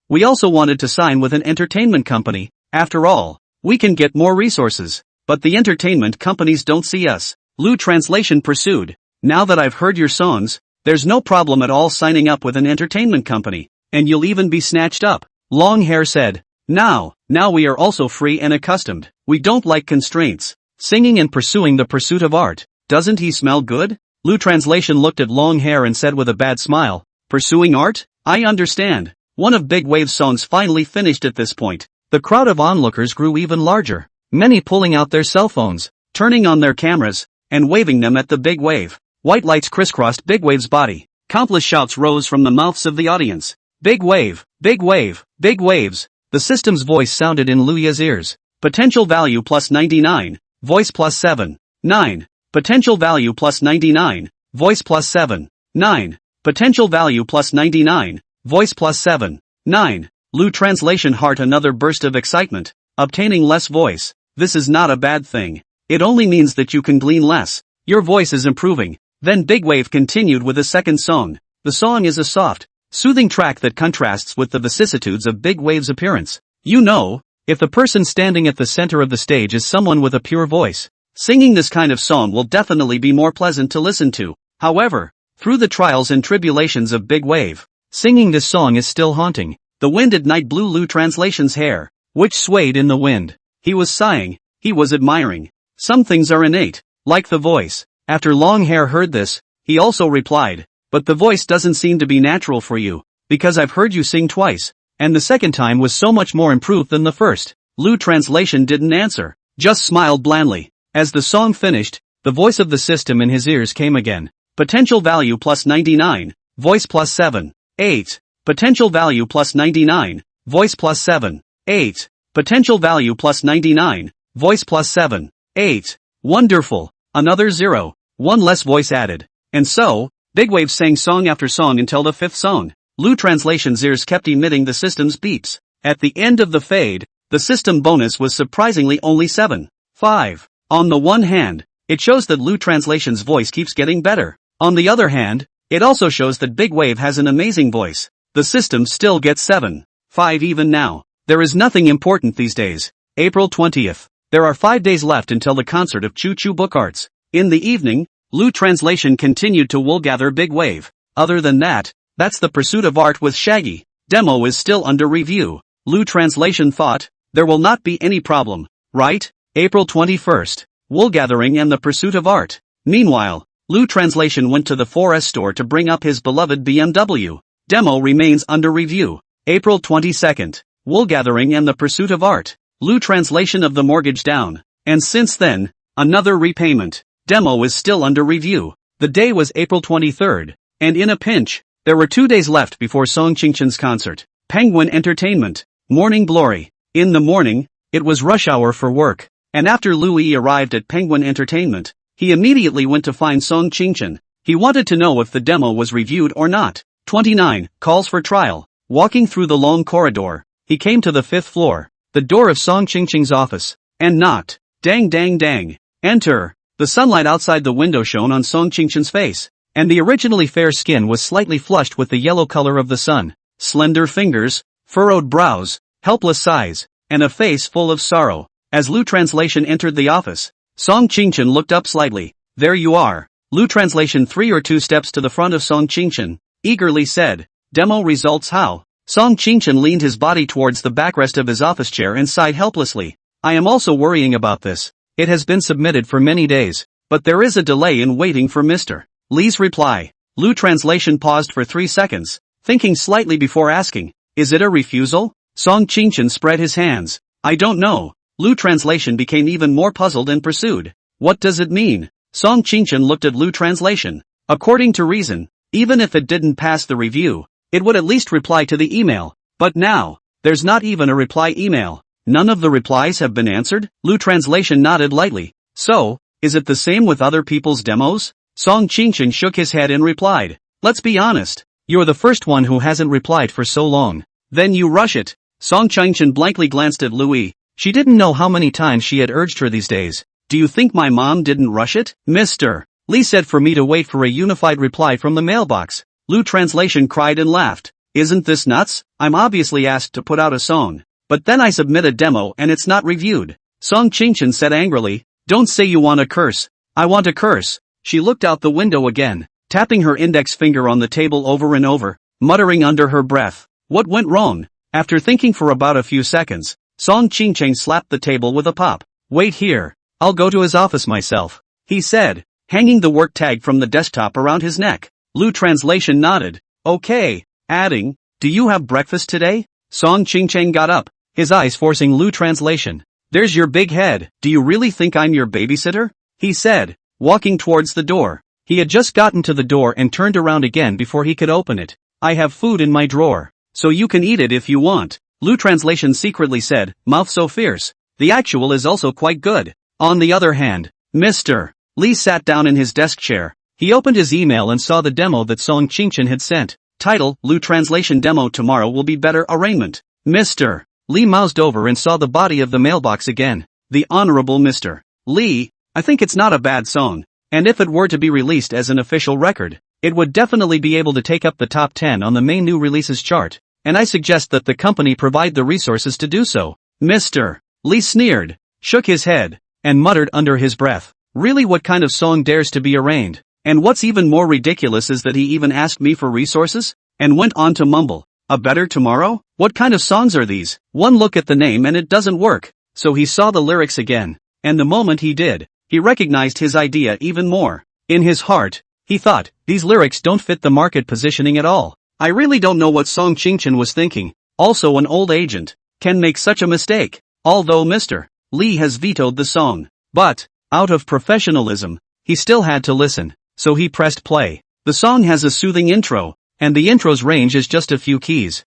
We also wanted to sign with an entertainment company. After all, we can get more resources. But the entertainment companies don't see us." Lu Translation pursued, "Now that I've heard your songs, there's no problem at all signing up with an entertainment company, and you'll even be snatched up." Long Hair said, Now we are also free and accustomed. We don't like constraints. Singing and pursuing the pursuit of art. Doesn't he smell good?" Lu Translation looked at Long Hair and said with a bad smile, "Pursuing art? I understand." One of Big Wave's songs finally finished at this point. The crowd of onlookers grew even larger, many pulling out their cell phones, turning on their cameras, and waving them at the Big Wave. White lights crisscrossed Big Wave's body. Countless shouts rose from the mouths of the audience. "Big Wave! Big Wave! Big Waves!" The system's voice sounded in Luya's ears. Potential value plus 99, voice plus 7, 9. Potential value plus 99, voice plus 7, 9. Potential value plus 99, voice plus 7, 9. Lu Translation heart another burst of excitement. Obtaining less voice. This is not a bad thing. It only means that you can glean less. Your voice is improving. Then Big Wave continued with a second song. The song is a soft, soothing track that contrasts with the vicissitudes of Big Wave's appearance. You know, if the person standing at the center of the stage is someone with a pure voice, singing this kind of song will definitely be more pleasant to listen to. However, through the trials and tribulations of Big Wave, singing this song is still haunting. The wind at night blew Lu Translation's hair, which swayed in the wind. He was sighing, he was admiring. Some things are innate, like the voice. After Long Hair heard this, he also replied, "But the voice doesn't seem to be natural for you, because I've heard you sing twice, and the second time was so much more improved than the first." Lu Translation didn't answer, just smiled blandly. As the song finished, the voice of the system in his ears came again. Potential value plus 99, voice plus 7, 8. Potential value plus 99, voice plus 7, 8. Potential value plus 99, voice plus 7, 8. Wonderful. Another 0. One less voice added. And so, Big Wave sang song after song until the fifth song. Lu Translation's ears kept emitting the system's beeps. At the end of the fade, the system bonus was surprisingly only 7. 5. On the one hand, it shows that Lu Translation's voice keeps getting better. On the other hand, it also shows that Big Wave has an amazing voice. The system still gets 7. 5 even now. There is nothing important these days. April 20th. There are 5 days left until the concert of Choo Choo Book Arts. In the evening, Lu Translation continued to woolgather Big Wave. Other than that, that's the pursuit of art with Shaggy. Demo is still under review. Lu Translation thought, there will not be any problem, right? April 21st. Woolgathering and the pursuit of art. Meanwhile, Lu Translation went to the 4S store to bring up his beloved BMW. Demo remains under review. April 22nd. Woolgathering and the pursuit of art. Lu Translation of the mortgage down. And since then, another repayment. Demo is still under review. The day was April 23rd, and in a pinch, there were 2 days left before Song Qingqian's concert. Penguin Entertainment. Morning Glory. In the morning, it was rush hour for work, and after Louis arrived at Penguin Entertainment, he immediately went to find Song Qingqian. He wanted to know if the demo was reviewed or not. 29. Calls for trial. Walking through the long corridor, he came to the 5th floor, the door of Song Qingqian's office, and knocked. Dang dang dang. Enter. The sunlight outside the window shone on Song Qingshan's face, and the originally fair skin was slightly flushed with the yellow color of the sun. Slender fingers, furrowed brows, helpless sighs, and a face full of sorrow. As Lu Translation entered the office, Song Qingshan looked up slightly. There you are. Lu Translation 3 or 2 steps to the front of Song Qingshan, eagerly said, demo results how? Song Qingshan leaned his body towards the backrest of his office chair and sighed helplessly. I am also worrying about this. It has been submitted for many days, but there is a delay in waiting for Mr. Lee's reply. Lu Translation paused for 3 seconds, thinking slightly before asking, is it a refusal? Song Qingshan spread his hands. I don't know. Lu Translation became even more puzzled and pursued. What does it mean? Song Qingshan looked at Lu Translation. According to reason, even if it didn't pass the review, it would at least reply to the email. But now, there's not even a reply email. None of the replies have been answered? Lu Translation nodded lightly. So, is it the same with other people's demos? Song Qingshan shook his head and replied. Let's be honest. You're the first one who hasn't replied for so long. Then you rush it. Song Qingshan blankly glanced at Louis. She didn't know how many times she had urged her these days. Do you think my mom didn't rush it? Mr. Lee said for me to wait for a unified reply from the mailbox. Lu Translation cried and laughed. Isn't this nuts? I'm obviously asked to put out a song, but then I submit a demo and it's not reviewed. Song Qingshan said angrily. Don't say you want a curse. I want a curse. She looked out the window again, tapping her index finger on the table over and over, muttering under her breath. What went wrong? After thinking for about a few seconds, Song Qingshan slapped the table with a pop. Wait here. I'll go to his office myself, he said, hanging the work tag from the desktop around his neck. Lu Translation nodded. Okay, adding, do you have breakfast today? Song Qingshan got up, his eyes forcing Lu Translation. There's your big head. Do you really think I'm your babysitter? He said, walking towards the door. He had just gotten to the door and turned around again before he could open it. I have food in my drawer, so you can eat it if you want. Lu Translation secretly said, mouth so fierce. The actual is also quite good. On the other hand, Mr. Lee sat down in his desk chair. He opened his email and saw the demo that Song Qingshan had sent. Title, Lu Translation demo tomorrow will be better arraignment. Mr. Lee moused over and saw the body of the mailbox again. The Honorable Mr. Lee, I think it's not a bad song, and if it were to be released as an official record, it would definitely be able to take up the top 10 on the main new releases chart, and I suggest that the company provide the resources to do so. Mr. Lee sneered, shook his head, and muttered under his breath. Really, what kind of song dares to be arraigned? And what's even more ridiculous is that he even asked me for resources? And went on to mumble, a better tomorrow? What kind of songs are these? One look at the name and it doesn't work. So he saw the lyrics again. And the moment he did, he recognized his idea even more. In his heart, he thought, these lyrics don't fit the market positioning at all. I really don't know what Song Qingshan was thinking. Also, an old agent can make such a mistake. Although Mr. Lee has vetoed the song. But, out of professionalism, he still had to listen. So he pressed play. The song has a soothing intro, and the intro's range is just a few keys.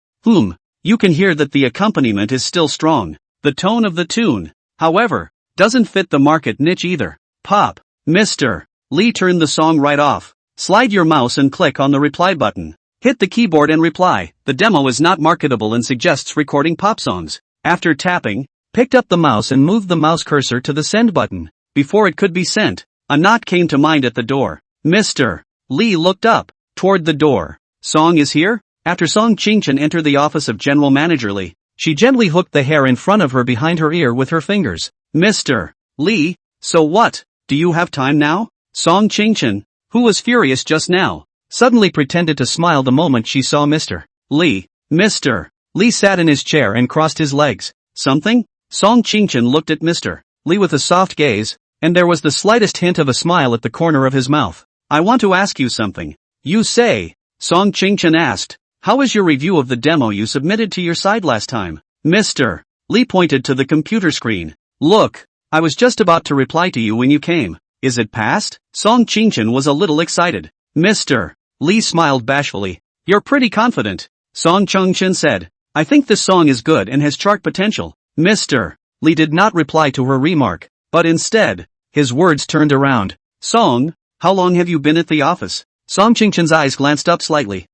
You can hear that the accompaniment is still strong. The tone of the tune, however, doesn't fit the market niche either. Pop. Mr. Lee turned the song right off. Slide your mouse and click on the reply button. Hit the keyboard and reply. The demo is not marketable and suggests recording pop songs. After tapping, picked up the mouse and moved the mouse cursor to the send button. Before it could be sent, a knock came to mind at the door. Mr. Lee looked up, toward the door. Song is here? After Song Qingshan entered the office of General Manager Lee, she gently hooked the hair in front of her behind her ear with her fingers. Mr. Lee, so what? Do you have time now? Song Qingshan, who was furious just now, suddenly pretended to smile the moment she saw Mr. Lee. Mr. Lee sat in his chair and crossed his legs. Something? Song Qingshan looked at Mr. Lee with a soft gaze, and there was the slightest hint of a smile at the corner of his mouth. I want to ask you something. You say? Song Qingshan asked. How is your review of the demo you submitted to your side last time? Mr. Lee pointed to the computer screen. Look, I was just about to reply to you when you came. Is it passed? Song Qingshan was a little excited. Mr. Lee smiled bashfully. You're pretty confident. Song Qingshan said. I think this song is good and has chart potential. Mr. Lee did not reply to her remark, but instead, his words turned around. Song, how long have you been at the office? Song Qingshan's eyes glanced up slightly.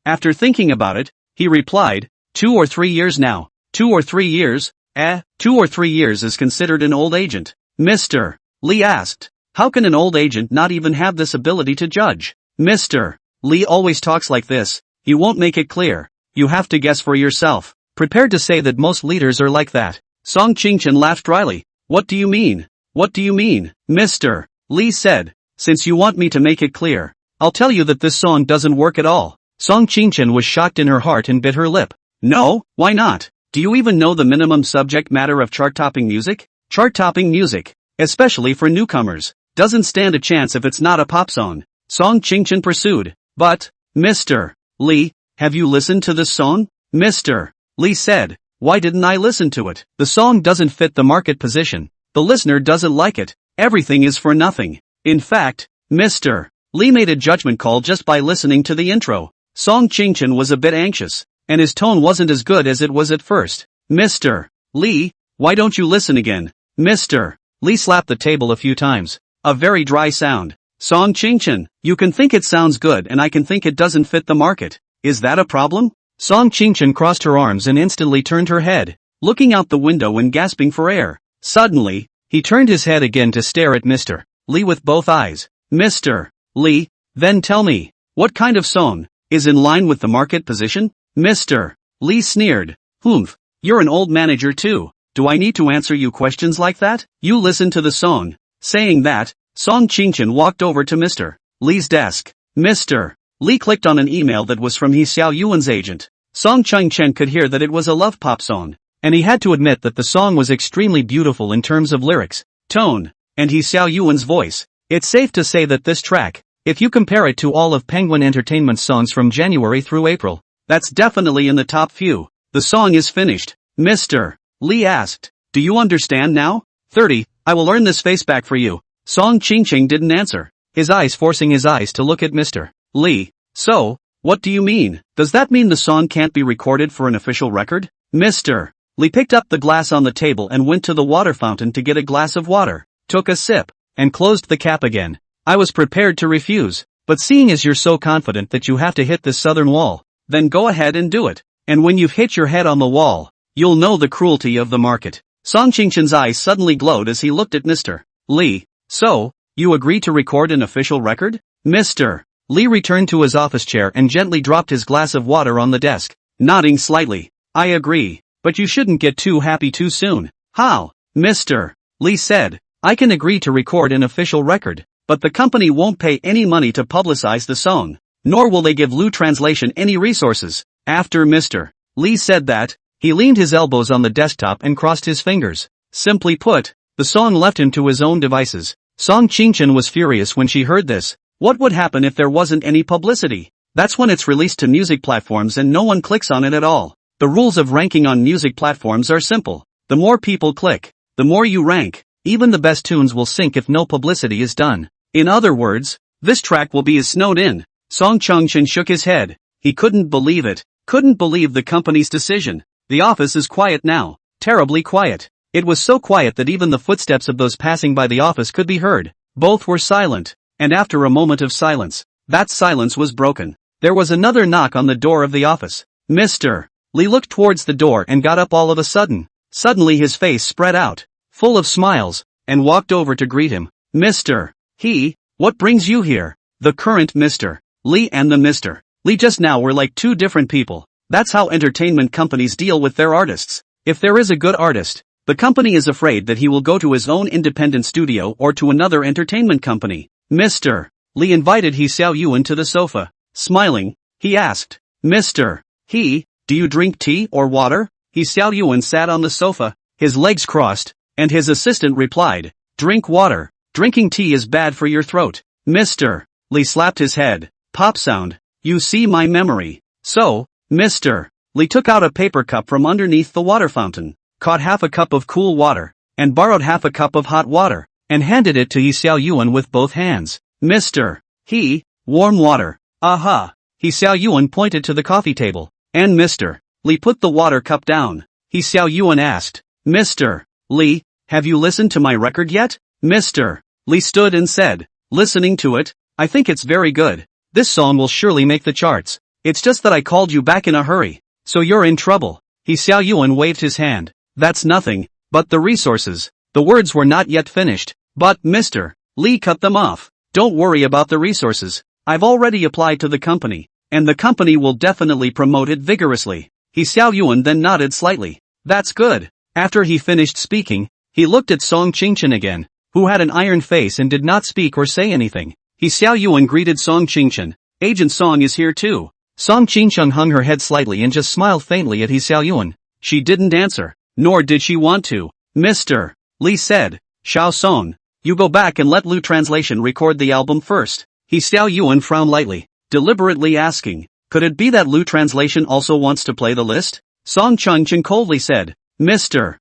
After thinking about it, he replied, 2 or 3 years now. 2 or 3 years? 2 or 3 years is considered an old agent. Mr. Lee asked. How can an old agent not even have this ability to judge? Mr. Lee always talks like this. He won't make it clear. You have to guess for yourself. Prepared to say that most leaders are like that. Song Qingchen laughed dryly. What do you mean? What do you mean? Mr. Lee said. Since you want me to make it clear, I'll tell you that this song doesn't work at all. Song Qingchen was shocked in her heart and bit her lip. No, why not? Do you even know the minimum subject matter of chart-topping music? Chart-topping music, especially for newcomers, doesn't stand a chance if it's not a pop song. Song Qingchen pursued. But, Mr. Lee, have you listened to this song? Mr. Lee said. Why didn't I listen to it? The song doesn't fit the market position. The listener doesn't like it. Everything is for nothing. In fact, Mr. Lee made a judgment call just by listening to the intro. Song Qingchen was a bit anxious, and his tone wasn't as good as it was at first. Mr. Lee, why don't you listen again? Mr. Lee slapped the table a few times. A very dry sound. Song Qingchen, you can think it sounds good and I can think it doesn't fit the market. Is that a problem? Song Qingchen crossed her arms and instantly turned her head, looking out the window and gasping for air. Suddenly, he turned his head again to stare at Mr. Lee with both eyes. Mr. Lee, then tell me, what kind of song is in line with the market position? Mr. Lee sneered. Humph, you're an old manager too. Do I need to answer you questions like that? You listen to the song. Saying that, Song Qingchen walked over to Mr. Lee's desk. Mr. Lee clicked on an email that was from He Xiao Yuan's agent. Song Qingchen could hear that it was a love pop song, and he had to admit that the song was extremely beautiful in terms of lyrics, tone, and He Xiao Yuan's voice. It's safe to say that this track, if you compare it to all of Penguin Entertainment's songs from January through April, that's definitely in the top few. The song is finished. Mr. Lee asked, do you understand now? 30, I will earn this face back for you. Song Qingchen didn't answer, his eyes forcing his eyes to look at Mr. Lee. So, what do you mean? Does that mean the song can't be recorded for an official record? Mr. Lee picked up the glass on the table and went to the water fountain to get a glass of water, took a sip, and closed the cap again. I was prepared to refuse, but seeing as you're so confident that you have to hit this southern wall, then go ahead and do it. And when you've hit your head on the wall, you'll know the cruelty of the market. Song Qingchen's eyes suddenly glowed as he looked at Mr. Lee. So, you agree to record an official record? Mr. Lee returned to his office chair and gently dropped his glass of water on the desk, nodding slightly. I agree, but you shouldn't get too happy too soon. How? Mr. Lee said, I can agree to record an official record, but the company won't pay any money to publicize the song, nor will they give Lu Translation any resources. After Mr. Lee said that, he leaned his elbows on the desktop and crossed his fingers. Simply put, the song left him to his own devices. Song Qingchen was furious when she heard this. What would happen if there wasn't any publicity? That's when it's released to music platforms and no one clicks on it at all. The rules of ranking on music platforms are simple. The more people click, the more you rank. Even the best tunes will sink if no publicity is done. In other words, this track will be as snowed in. Song Qingchen shook his head. He couldn't believe it. Couldn't believe the company's decision. The office is quiet now. Terribly quiet. It was so quiet that even the footsteps of those passing by the office could be heard. Both were silent. And after a moment of silence, that silence was broken. There was another knock on the door of the office. Mr. Lee looked towards the door and got up all of a sudden. Suddenly his face spread out, full of smiles, and walked over to greet him. Mr. He, what brings you here? The current Mr. Lee and the Mr. Lee just now were like two different people. That's how entertainment companies deal with their artists. If there is a good artist, the company is afraid that he will go to his own independent studio or to another entertainment company. Mr. Lee invited He Xiao Yuan to the sofa. Smiling, he asked, Mr. He, do you drink tea or water? He Xiao Yuan sat on the sofa, his legs crossed, and his assistant replied, drink water. Drinking tea is bad for your throat. Mr. Lee slapped his head. Pop sound. You see my memory. So, Mr. Lee took out a paper cup from underneath the water fountain, caught half a cup of cool water, and borrowed half a cup of hot water, and handed it to He Xiao Yuan with both hands. Mr. He, warm water. Aha. He Xiao Yuan pointed to the coffee table, and Mr. Lee put the water cup down. He Xiao Yuan asked, Mr. Lee, have you listened to my record yet? Mr. Lee stood and said, listening to it, I think it's very good. This song will surely make the charts. It's just that I called you back in a hurry. So you're in trouble. He Xiao Yuan waved his hand. That's nothing, but the resources. The words were not yet finished. But, Mr. Lee cut them off. Don't worry about the resources. I've already applied to the company, and the company will definitely promote it vigorously. Xiao Yuan then nodded slightly. That's good. After he finished speaking, he looked at Song Qingchen again, who had an iron face and did not speak or say anything. Xiao Yuan greeted Song Qingchen. Agent Song is here too. Song Qingchen hung her head slightly and just smiled faintly at Xiao Yuan. She didn't answer, nor did she want to. Mr. Lee said, Xiao Song, you go back and let Lu Translation record the album first. Xiao Yuan frowned lightly, deliberately asking, could it be that Lu Translation also wants to play the list? Song Qingchen coldly said, Mr.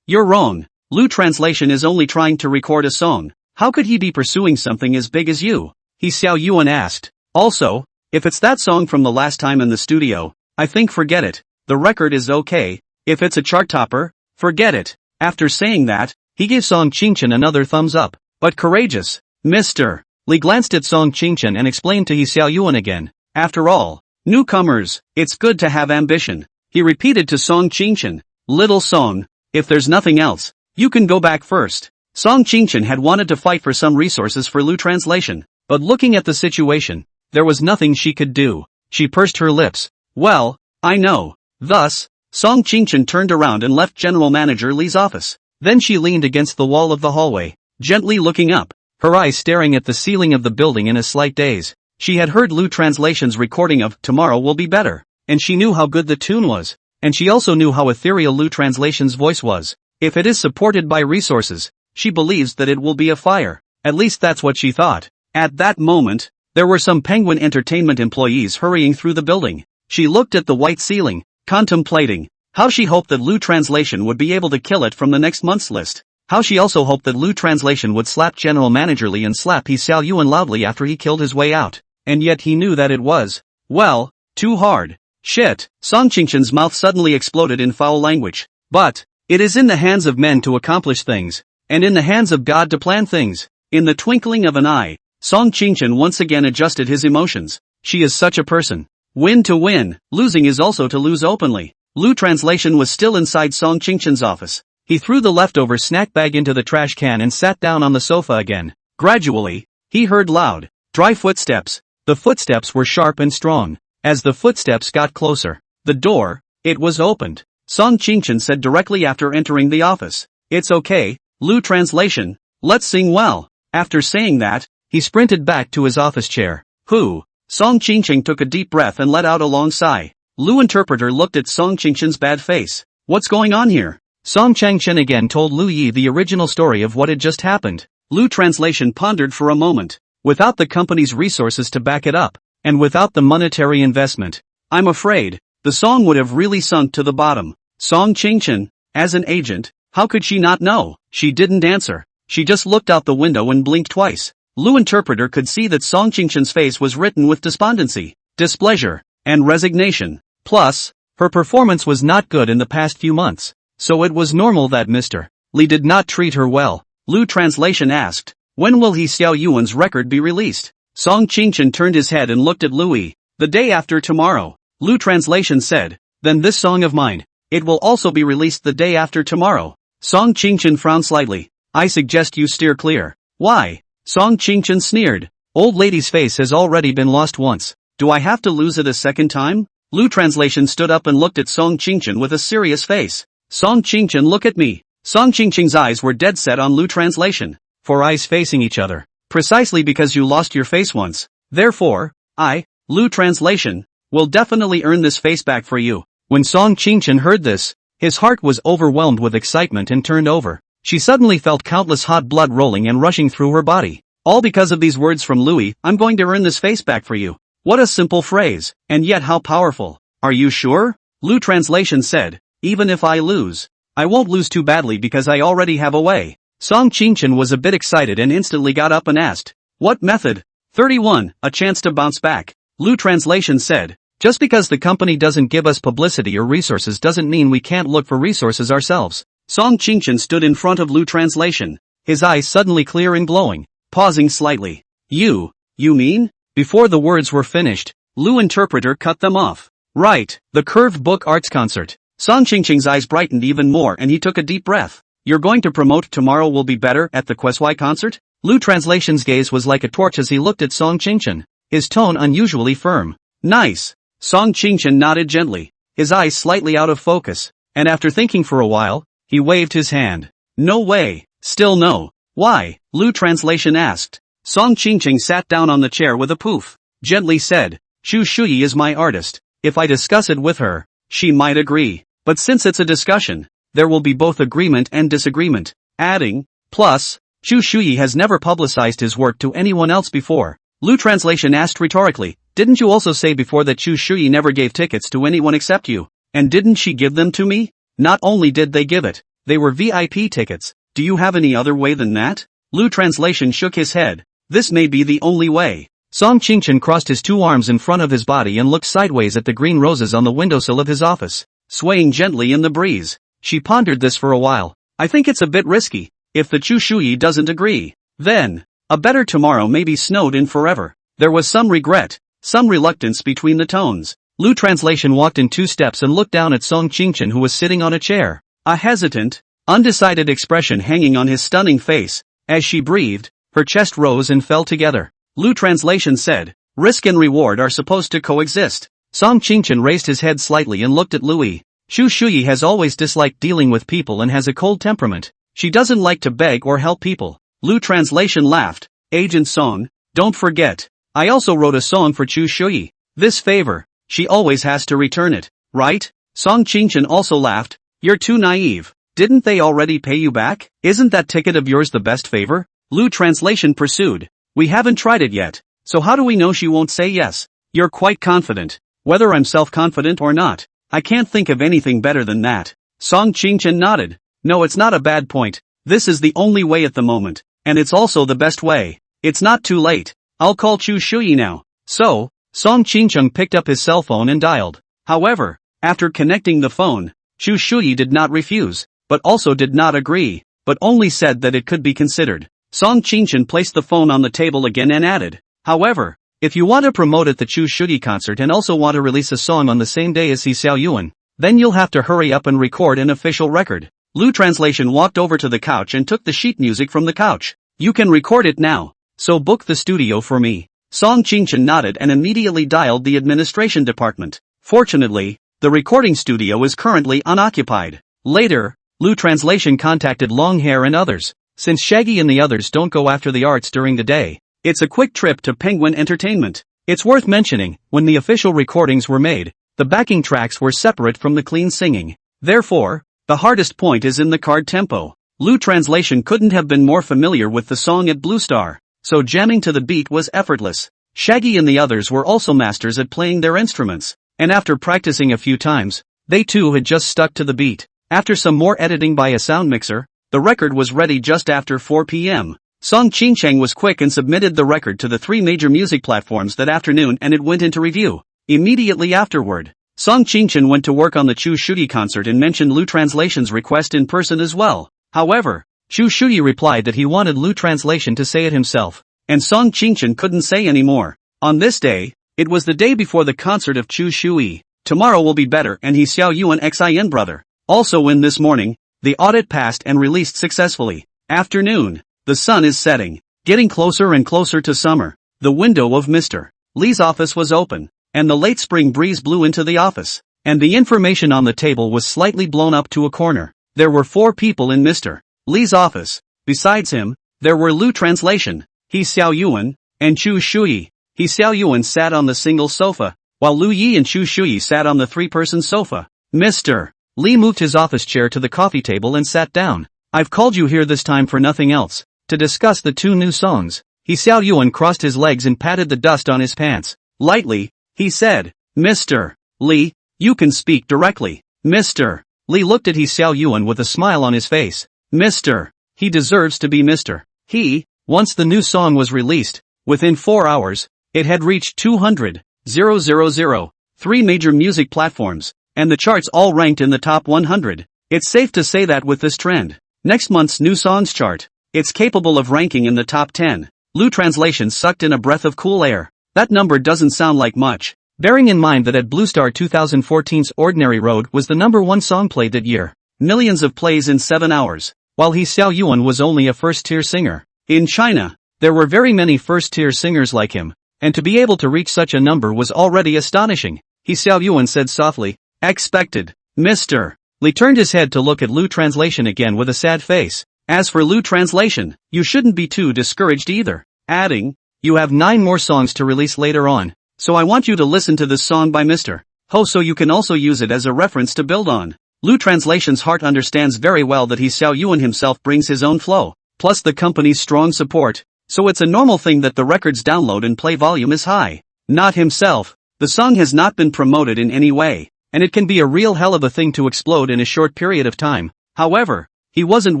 You're wrong. Lu Translation is only trying to record a song. How could he be pursuing something as big as you? Xiao Yuan asked. Also, if it's that song from the last time in the studio, I think forget it. The record is okay. If it's a chart topper, forget it. After saying that, he gave Song Qingchen another thumbs up. But courageous. Mr. Lee glanced at Song Qingchen and explained to Xiao Yuan again. After all, newcomers, it's good to have ambition. He repeated to Song Qingchen, little Song, if there's nothing else, you can go back first. Song Qingchen had wanted to fight for some resources for Lu Translation, but looking at the situation, there was nothing she could do. She pursed her lips. Well, I know. Thus, Song Qingchen turned around and left General Manager Lee's office. Then she leaned against the wall of the hallway, gently looking up, her eyes staring at the ceiling of the building in a slight daze. She had heard Lu Translation's recording of Tomorrow Will Be Better, and she knew how good the tune was, and she also knew how ethereal Lu Translation's voice was. If it is supported by resources, she believes that it will be a fire. At least that's what she thought. At that moment, there were some Penguin Entertainment employees hurrying through the building. She looked at the white ceiling, contemplating how she hoped that Lu Translation would be able to kill it from the next month's list. How she also hoped that Lu Translation would slap General Manager Lee and slap Xiao Yuan loudly after he killed his way out. And yet he knew that it was, well, too hard. Shit. Song Qingchen's mouth suddenly exploded in foul language. But it is in the hands of men to accomplish things, and in the hands of God to plan things. In the twinkling of an eye, Song Qingchen once again adjusted his emotions. She is such a person. Win to win, losing is also to lose openly. Lu Translation was still inside Song Qingchen's office. He threw the leftover snack bag into the trash can and sat down on the sofa again. Gradually, he heard loud, dry footsteps. The footsteps were sharp and strong. As the footsteps got closer, the door, it was opened. Song Qingchen said directly after entering the office. It's okay, Lu Translation, let's sing well. After saying that, he sprinted back to his office chair. Who? Song Qingchen took a deep breath and let out a long sigh. Lu Interpreter looked at Song Qingchen's bad face. What's going on here? Song Changchen again told Lu Yi the original story of what had just happened. Lu Translation pondered for a moment. Without the company's resources to back it up, and without the monetary investment, I'm afraid, the song would have really sunk to the bottom. Song Qingchen, as an agent, how could she not know? She didn't answer. She just looked out the window and blinked twice. Lu Interpreter could see that Song Qingchen's face was written with despondency, displeasure, and resignation. Plus, her performance was not good in the past few months, so it was normal that Mr. Lee did not treat her well. Lu Translation asked, when will Xiao Yuan's record be released? Song Qingchen turned his head and looked at Louis. The day after tomorrow. Lu Translation said, then this song of mine, it will also be released the day after tomorrow. Song Qingchen frowned slightly. I suggest you steer clear. Why? Song Qingchen sneered. Old lady's face has already been lost once. Do I have to lose it a second time? Lu Translation stood up and looked at Song Qingchen with a serious face. Song Qingchen, look at me. Song Qingchen's eyes were dead set on Lu Translation. 4 eyes facing each other. Precisely because you lost your face once. Therefore, I, Lu Translation, will definitely earn this face back for you. When Song Qingchen heard this, his heart was overwhelmed with excitement and turned over. She suddenly felt countless hot blood rolling and rushing through her body. All because of these words from Louis, I'm going to earn this face back for you. What a simple phrase, and yet how powerful. Are you sure? Lu Translation said, even if I lose, I won't lose too badly because I already have a way. Song Qingchen was a bit excited and instantly got up and asked, what method? 31, a chance to bounce back. Lu Translation said, just because the company doesn't give us publicity or resources doesn't mean we can't look for resources ourselves. Song Qingchen stood in front of Lu Translation, his eyes suddenly clear and glowing, pausing slightly. You mean? Before the words were finished, Lu Interpreter cut them off. Right, the Curved Book Arts Concert. Song Qingchen's eyes brightened even more and he took a deep breath. You're going to promote Tomorrow Will Be Better at the Queswai concert? Lu Translation's gaze was like a torch as he looked at Song Qingchen, his tone unusually firm. Nice. Song Qingchen nodded gently, his eyes slightly out of focus, and after thinking for a while, he waved his hand. No way. Still no. Why? Lu Translation asked. Song Qingchen sat down on the chair with a poof. Gently said, Chu Shuyi is my artist. If I discuss it with her, she might agree. But since it's a discussion, there will be both agreement and disagreement. Adding, plus, Chu Shuyi has never publicized his work to anyone else before. Lu Translation asked rhetorically, didn't you also say before that Chu Shuyi never gave tickets to anyone except you? And didn't she give them to me? Not only did they give it, they were VIP tickets. Do you have any other way than that? Lu Translation shook his head. This may be the only way. Song Qingchen crossed his two arms in front of his body and looked sideways at the green roses on the windowsill of his office, swaying gently in the breeze. She pondered this for a while. I think it's a bit risky. If the Chu Shuyi doesn't agree, then a better tomorrow may be snowed in forever. There was some regret, some reluctance between the tones. Lu Translation walked in 2 steps and looked down at Song Qingchen, who was sitting on a chair, a hesitant, undecided expression hanging on his stunning face. As she breathed, her chest rose and fell together. Lu Translation said, risk and reward are supposed to coexist. Song Qingchen raised his head slightly and looked at Louis. Chu Shuyi has always disliked dealing with people and has a cold temperament. She doesn't like to beg or help people. Lu Translation laughed. Agent Song, don't forget, I also wrote a song for Chu Shuyi. This favor, she always has to return it, right? Song Qingchen also laughed. You're too naive. Didn't they already pay you back? Isn't that ticket of yours the best favor? Lu Translation pursued. We haven't tried it yet, so how do we know she won't say yes? You're quite confident. Whether I'm self-confident or not, I can't think of anything better than that. Song Qingchen nodded. No, it's not a bad point. This is the only way at the moment, and it's also the best way. It's not too late. I'll call Chu Shuyi now. So, Song Qingchen picked up his cell phone and dialed. However, after connecting the phone, Chu Shuyi did not refuse, but also did not agree, but only said that it could be considered. Song Qingchen placed the phone on the table again and added, however, if you want to promote at the Chu Shuyi concert and also want to release a song on the same day as Xiao Yuan, then you'll have to hurry up and record an official record. Lu Translation walked over to the couch and took the sheet music from the couch. You can record it now, so book the studio for me. Song Qingchen nodded and immediately dialed the administration department. Fortunately, the recording studio is currently unoccupied. Later, Lu Translation contacted Longhair and others. Since Shaggy and the others don't go after the arts during the day, it's a quick trip to Penguin Entertainment. It's worth mentioning, when the official recordings were made, the backing tracks were separate from the clean singing. Therefore, the hardest point is in the card tempo. Lu Translation couldn't have been more familiar with the song at Blue Star, so jamming to the beat was effortless. Shaggy and the others were also masters at playing their instruments, and after practicing a few times, they too had just stuck to the beat. After some more editing by a sound mixer, the record was ready just after 4 p.m. Song Qingchen was quick and submitted the record to the 3 major music platforms that afternoon, and it went into review. Immediately afterward, Song Qingchen went to work on the Chu Shuyi concert and mentioned Lu Translation's request in person as well. However, Chu Shuyi replied that he wanted Lu Translation to say it himself, and Song Qingchen couldn't say any more. On this day, it was the day before the concert of Chu Shuyi. Tomorrow will be better, and he's Xiao Yuan Xin brother. Also in this morning, the audit passed and released successfully. Afternoon. The sun is setting, getting closer and closer to summer. The window of Mr. Lee's office was open, and the late spring breeze blew into the office, and the information on the table was slightly blown up to a corner. There were 4 people in Mr. Lee's office. Besides him, there were Lu Translation, He Xiao Yuan, and Chu Shuyi. He Xiao Yuan sat on the single sofa, while Lu Yi and Chu Shuyi sat on the 3-person sofa. Mr. Lee moved his office chair to the coffee table and sat down. I've called you here this time for nothing else, to discuss the 2 new songs. He Xiao Yuan crossed his legs and patted the dust on his pants. Lightly, he said, Mr. Lee, you can speak directly. Mr. Lee looked at He Xiao Yuan with a smile on his face. Mr. He deserves to be Mr. He. Once the new song was released, within 4 hours, it had reached 200,000, 3 major music platforms, and the charts all ranked in the top 100. It's safe to say that with this trend, next month's new songs chart, it's capable of ranking in the top 10. Lu Translation sucked in a breath of cool air. That number doesn't sound like much, bearing in mind that at Blue Star 2014's Ordinary Road was the #1 song played that year. Millions of plays in 7 hours, while He Xiao Yuan was only a first-tier singer. In China, there were very many first-tier singers like him, and to be able to reach such a number was already astonishing. He Xiaoyuan said softly, expected. Mr. Li turned his head to look at Lu Translation again with a sad face. As for Lu Translation, you shouldn't be too discouraged either. Adding, you have 9 more songs to release later on, so I want you to listen to this song by Mr. Ho so you can also use it as a reference to build on. Lu Translation's heart understands very well that he Xiaoyuan himself brings his own flow, plus the company's strong support, so it's a normal thing that the record's download and play volume is high. Not himself. The song has not been promoted in any way, and it can be a real hell of a thing to explode in a short period of time. However, he wasn't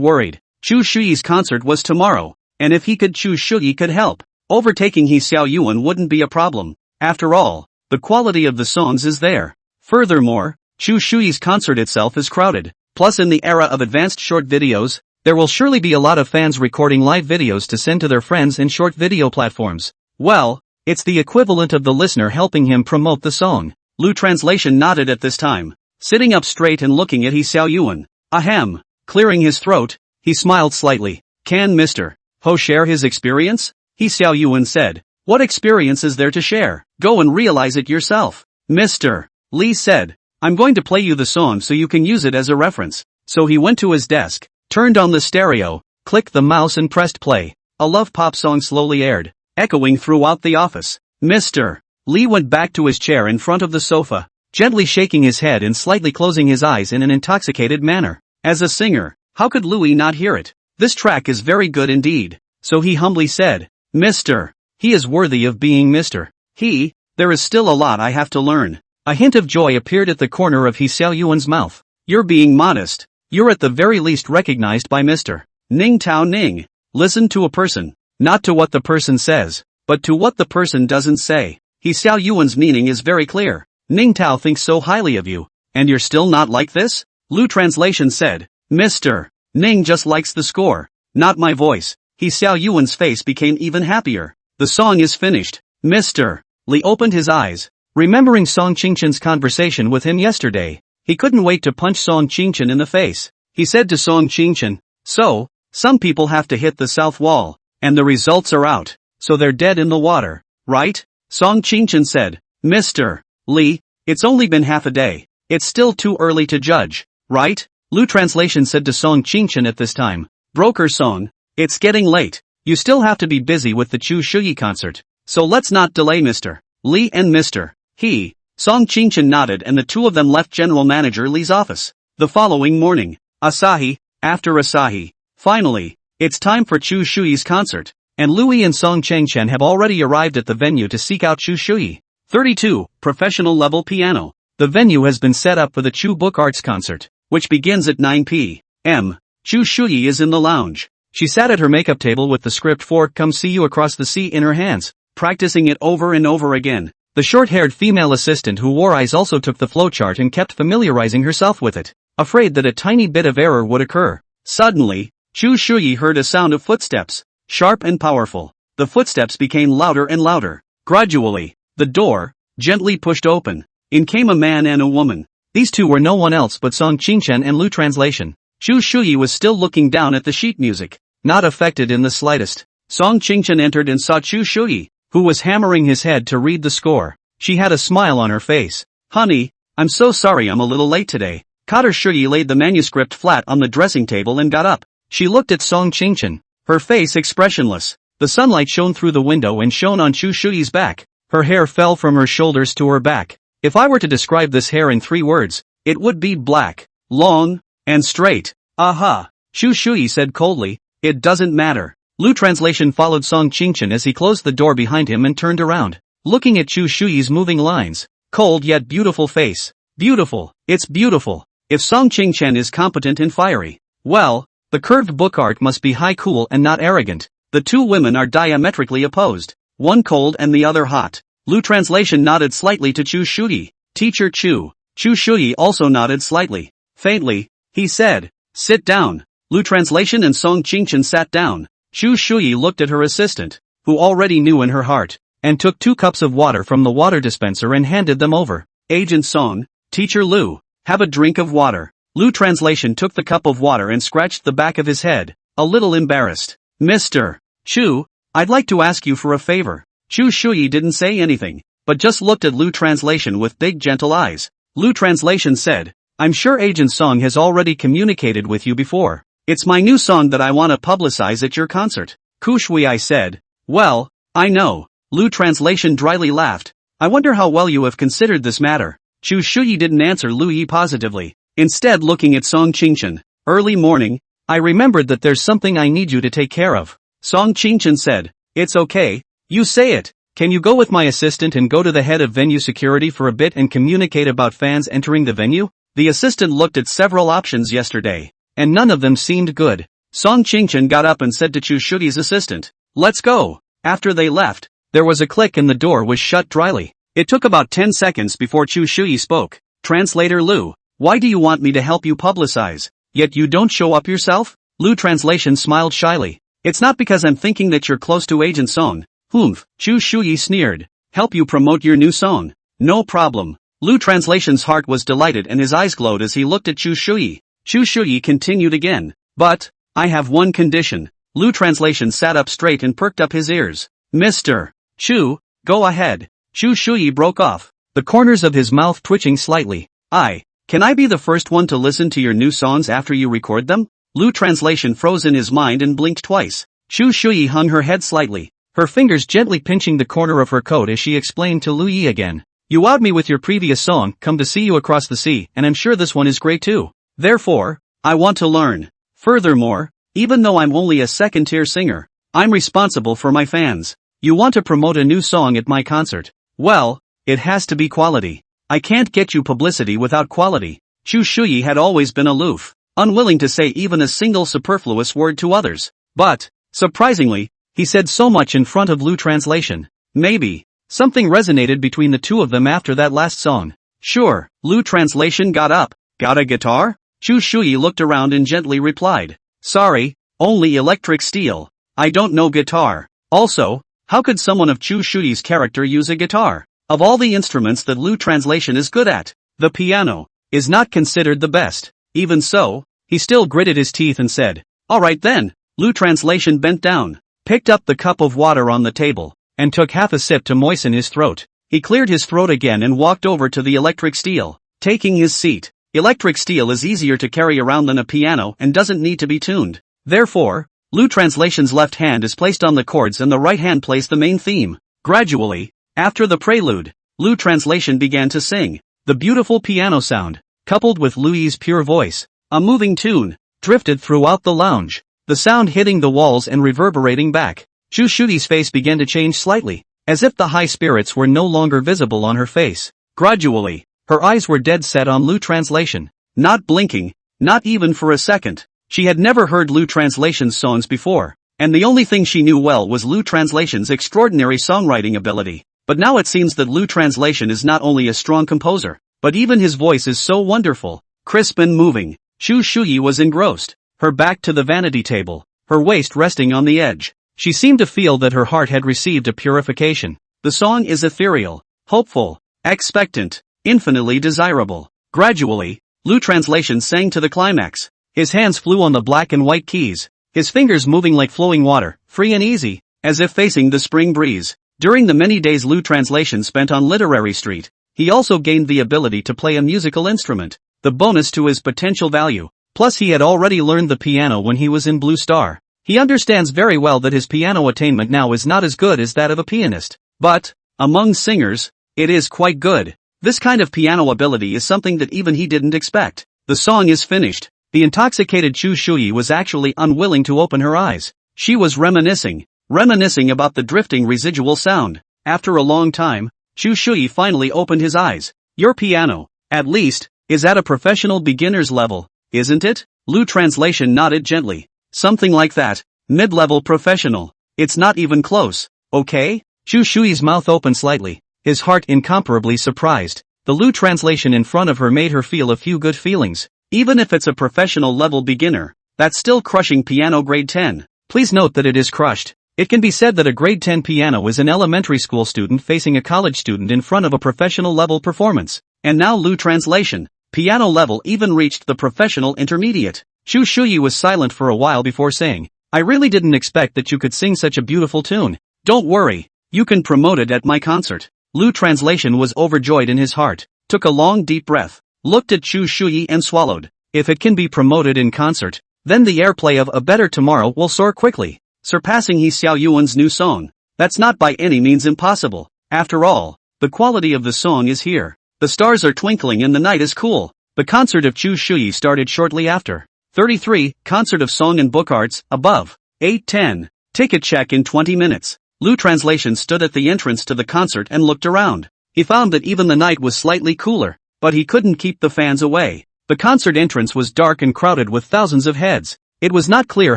worried. Chu Shuyi's concert was tomorrow, and if he could, Chu Shuyi could help. Overtaking He Xiaoyuan wouldn't be a problem. After all, the quality of the songs is there. Furthermore, Chu Shuyi's concert itself is crowded. Plus, in the era of advanced short videos, there will surely be a lot of fans recording live videos to send to their friends in short video platforms. Well, it's the equivalent of the listener helping him promote the song. Lu Translation nodded at this time, sitting up straight and looking at He Xiaoyuan. Ahem. Clearing his throat, he smiled slightly. Can Mr. Ho share his experience? He Xiaoyuan said. What experience is there to share? Go and realize it yourself. Mr. Li said. I'm going to play you the song so you can use it as a reference. So he went to his desk, turned on the stereo, clicked the mouse and pressed play. A love pop song slowly aired, echoing throughout the office. Mr. Li went back to his chair in front of the sofa, gently shaking his head and slightly closing his eyes in an intoxicated manner. As a singer, how could Louis not hear it? This track is very good indeed. So he humbly said, Mr. He is worthy of being Mr. He, there is still a lot I have to learn. A hint of joy appeared at the corner of He Xiaoyuan's mouth. You're being modest. You're at the very least recognized by Mr. Ning Tao Ning. Listen to a person, not to what the person says, but to what the person doesn't say. He Xiaoyuan's meaning is very clear. Ning Tao thinks so highly of you, and you're still not like this? Lu Translation said, Mr. Ning just likes the score, not my voice. He Xiaoyuan's face became even happier. The song is finished. Mr. Li opened his eyes, remembering Song Qingchen's conversation with him yesterday. He couldn't wait to punch Song Qingchen in the face. He said to Song Qingchen, so, some people have to hit the south wall, and the results are out, so they're dead in the water, right? Song Qingchen said, Mr. Li, it's only been half a day. It's still too early to judge, right? Lu Translation said to Song Qingchen at this time, Broker Song, it's getting late. You still have to be busy with the Chu Shuyi concert, so let's not delay Mr. Li and Mr. He. Song Qingchen nodded and the two of them left General Manager Li's office. The following morning, Asahi, after Asahi. Finally, it's time for Chu Shuyi's concert, and Louis and Song Chengchen have already arrived at the venue to seek out Chu Shuyi. 32. Professional level piano. The venue has been set up for the Chu Book Arts concert, which begins at 9 p.m. Chu Shuyi is in the lounge. She sat at her makeup table with the script for Come See You Across the Sea in her hands, practicing it over and over again. The short-haired female assistant who wore eyes also took the flowchart and kept familiarizing herself with it, afraid that a tiny bit of error would occur. Suddenly, Chu Shuyi heard a sound of footsteps, sharp and powerful. The footsteps became louder and louder. Gradually, the door, gently pushed open. In came a man and a woman. These two were no one else but Song Qingchen and Lu Translation. Chu Shuyi was still looking down at the sheet music, not affected in the slightest. Song Qingchen entered and saw Chu Shuyi, who was hammering his head to read the score. She had a smile on her face. Honey, I'm so sorry I'm a little late today. Kater Shuyi laid the manuscript flat on the dressing table and got up. She looked at Song Qingchen, her face expressionless. The sunlight shone through the window and shone on Chu Shuyi's back. Her hair fell from her shoulders to her back. If I were to describe this hair in 3 words, it would be black, long, and straight. Aha! Chu Shuyi said coldly, it doesn't matter. Lu Translation followed Song Qingchen as he closed the door behind him and turned around, looking at Chu Shuyi's moving lines. Cold yet beautiful face. Beautiful. It's beautiful. If Song Qingchen is competent and fiery, well, the curved book art must be high cool and not arrogant. The two women are diametrically opposed, one cold and the other hot. Lu Translation nodded slightly to Chu Shuyi. Teacher Chu. Chu Shuyi also nodded slightly. Faintly, he said, sit down. Lu Translation and Song Qingchen sat down. Chu Shuyi looked at her assistant, who already knew in her heart, and took 2 cups of water from the water dispenser and handed them over. Agent Song, Teacher Lu, have a drink of water. Lu Translation took the cup of water and scratched the back of his head, a little embarrassed. Mr. Chu, I'd like to ask you for a favor. Chu Shuyi didn't say anything, but just looked at Lu Translation with big gentle eyes. Lu Translation said, I'm sure Agent Song has already communicated with you before. It's my new song that I want to publicize at your concert. Ku Shui I said, well, I know. Lu Translation dryly laughed. I wonder how well you have considered this matter. Chu Shuyi didn't answer Lu Yi positively, instead looking at Song Qingchen. Early morning, I remembered that there's something I need you to take care of. Song Qingchen said, it's okay, you say it. Can you go with my assistant and go to the head of venue security for a bit and communicate about fans entering the venue? The assistant looked at several options yesterday, and none of them seemed good. Song Qingchen got up and said to Chu Shuyi's assistant, let's go. After they left, there was a click and the door was shut dryly. It took about 10 seconds before Chu Shuyi spoke. Translator Lu, why do you want me to help you publicize, yet you don't show up yourself? Lu Translation smiled shyly. It's not because I'm thinking that you're close to Agent Song. Humph, Chu Shuyi sneered. Help you promote your new song. No problem. Lu Translation's heart was delighted and his eyes glowed as he looked at Chu Shuyi. Chu Shuyi continued again. But, I have one condition. Lu Translation sat up straight and perked up his ears. Mr. Chu, go ahead. Chu Shuyi broke off, the corners of his mouth twitching slightly. Can I be the first one to listen to your new songs after you record them? Lu Translation froze in his mind and blinked twice. Chu Shuyi hung her head slightly, her fingers gently pinching the corner of her coat as she explained to Lu Yi again. You wowed me with your previous song, Come to See You Across the Sea, and I'm sure this one is great too. Therefore, I want to learn. Furthermore, even though I'm only a second-tier singer, I'm responsible for my fans. You want to promote a new song at my concert? Well, it has to be quality. I can't get you publicity without quality. Chu Shuyi had always been aloof, unwilling to say even a single superfluous word to others. But, surprisingly, he said so much in front of Lu Translation. Maybe something resonated between the two of them after that last song. Sure, Lu Translation got up. Got a guitar? Chu Shuyi looked around and gently replied. Sorry, only electric steel. I don't know guitar. Also, how could someone of Chu Shuyi's character use a guitar? Of all the instruments that Lu Translation is good at, the piano is not considered the best. Even so, he still gritted his teeth and said, alright then. Lu Translation bent down, picked up the cup of water on the table, and took half a sip to moisten his throat. He cleared his throat again and walked over to the electric steel, taking his seat. Electric steel is easier to carry around than a piano and doesn't need to be tuned. Therefore, Lu Translation's left hand is placed on the chords and the right hand plays the main theme. Gradually, after the prelude, Lu Translation began to sing. The beautiful piano sound, coupled with Lu Yi's pure voice, a moving tune, drifted throughout the lounge. The sound hitting the walls and reverberating back. Chu Shuyi's face began to change slightly, as if the high spirits were no longer visible on her face. Gradually, her eyes were dead set on Lu Translation, not blinking, not even for a second. She had never heard Lu Translation's songs before, and the only thing she knew well was Lu Translation's extraordinary songwriting ability. But now it seems that Lu Translation is not only a strong composer, but even his voice is so wonderful, crisp and moving. Chu Shuyi was engrossed, her back to the vanity table, her waist resting on the edge. She seemed to feel that her heart had received a purification. The song is ethereal, hopeful, expectant, infinitely desirable. Gradually, Lu Translation sang to the climax. His hands flew on the black and white keys, his fingers moving like flowing water, free and easy, as if facing the spring breeze. During the many days Lu Translation spent on Literary Street, he also gained the ability to play a musical instrument, the bonus to his potential value. Plus he had already learned the piano when he was in Blue Star. He understands very well that his piano attainment now is not as good as that of a pianist. But, among singers, it is quite good. This kind of piano ability is something that even he didn't expect. The song is finished. The intoxicated Chu Shuyi was actually unwilling to open her eyes. She was reminiscing about the drifting residual sound. After a long time, Chu Shuyi finally opened his eyes. Your piano, at least, is at a professional beginner's level, isn't it? Lu Translation nodded gently. Something like that. Mid-level professional. It's not even close, okay? Chu Shuyi's mouth opened slightly, his heart incomparably surprised. The Lu Translation in front of her made her feel a few good feelings. Even if it's a professional level beginner, that's still crushing piano grade 10. Please note that it is crushed. It can be said that a grade 10 piano is an elementary school student facing a college student in front of a professional level performance. And now Lu Translation, piano level even reached the professional intermediate. Chu Shuyi was silent for a while before saying, I really didn't expect that you could sing such a beautiful tune. Don't worry, you can promote it at my concert. Lu Translation was overjoyed in his heart, took a long deep breath, looked at Chu Shuyi and swallowed. If it can be promoted in concert, then the airplay of A Better Tomorrow will soar quickly, surpassing He Xiao Yuan's new song. That's not by any means impossible. After all, the quality of the song is here. The stars are twinkling and the night is cool. The concert of Chu Shuyi started shortly after. 33, Concert of Song and Book Arts, above. 8:10. Ticket check in 20 minutes. Lu Translation stood at the entrance to the concert and looked around. He found that even the night was slightly cooler, but he couldn't keep the fans away. The concert entrance was dark and crowded with thousands of heads. It was not clear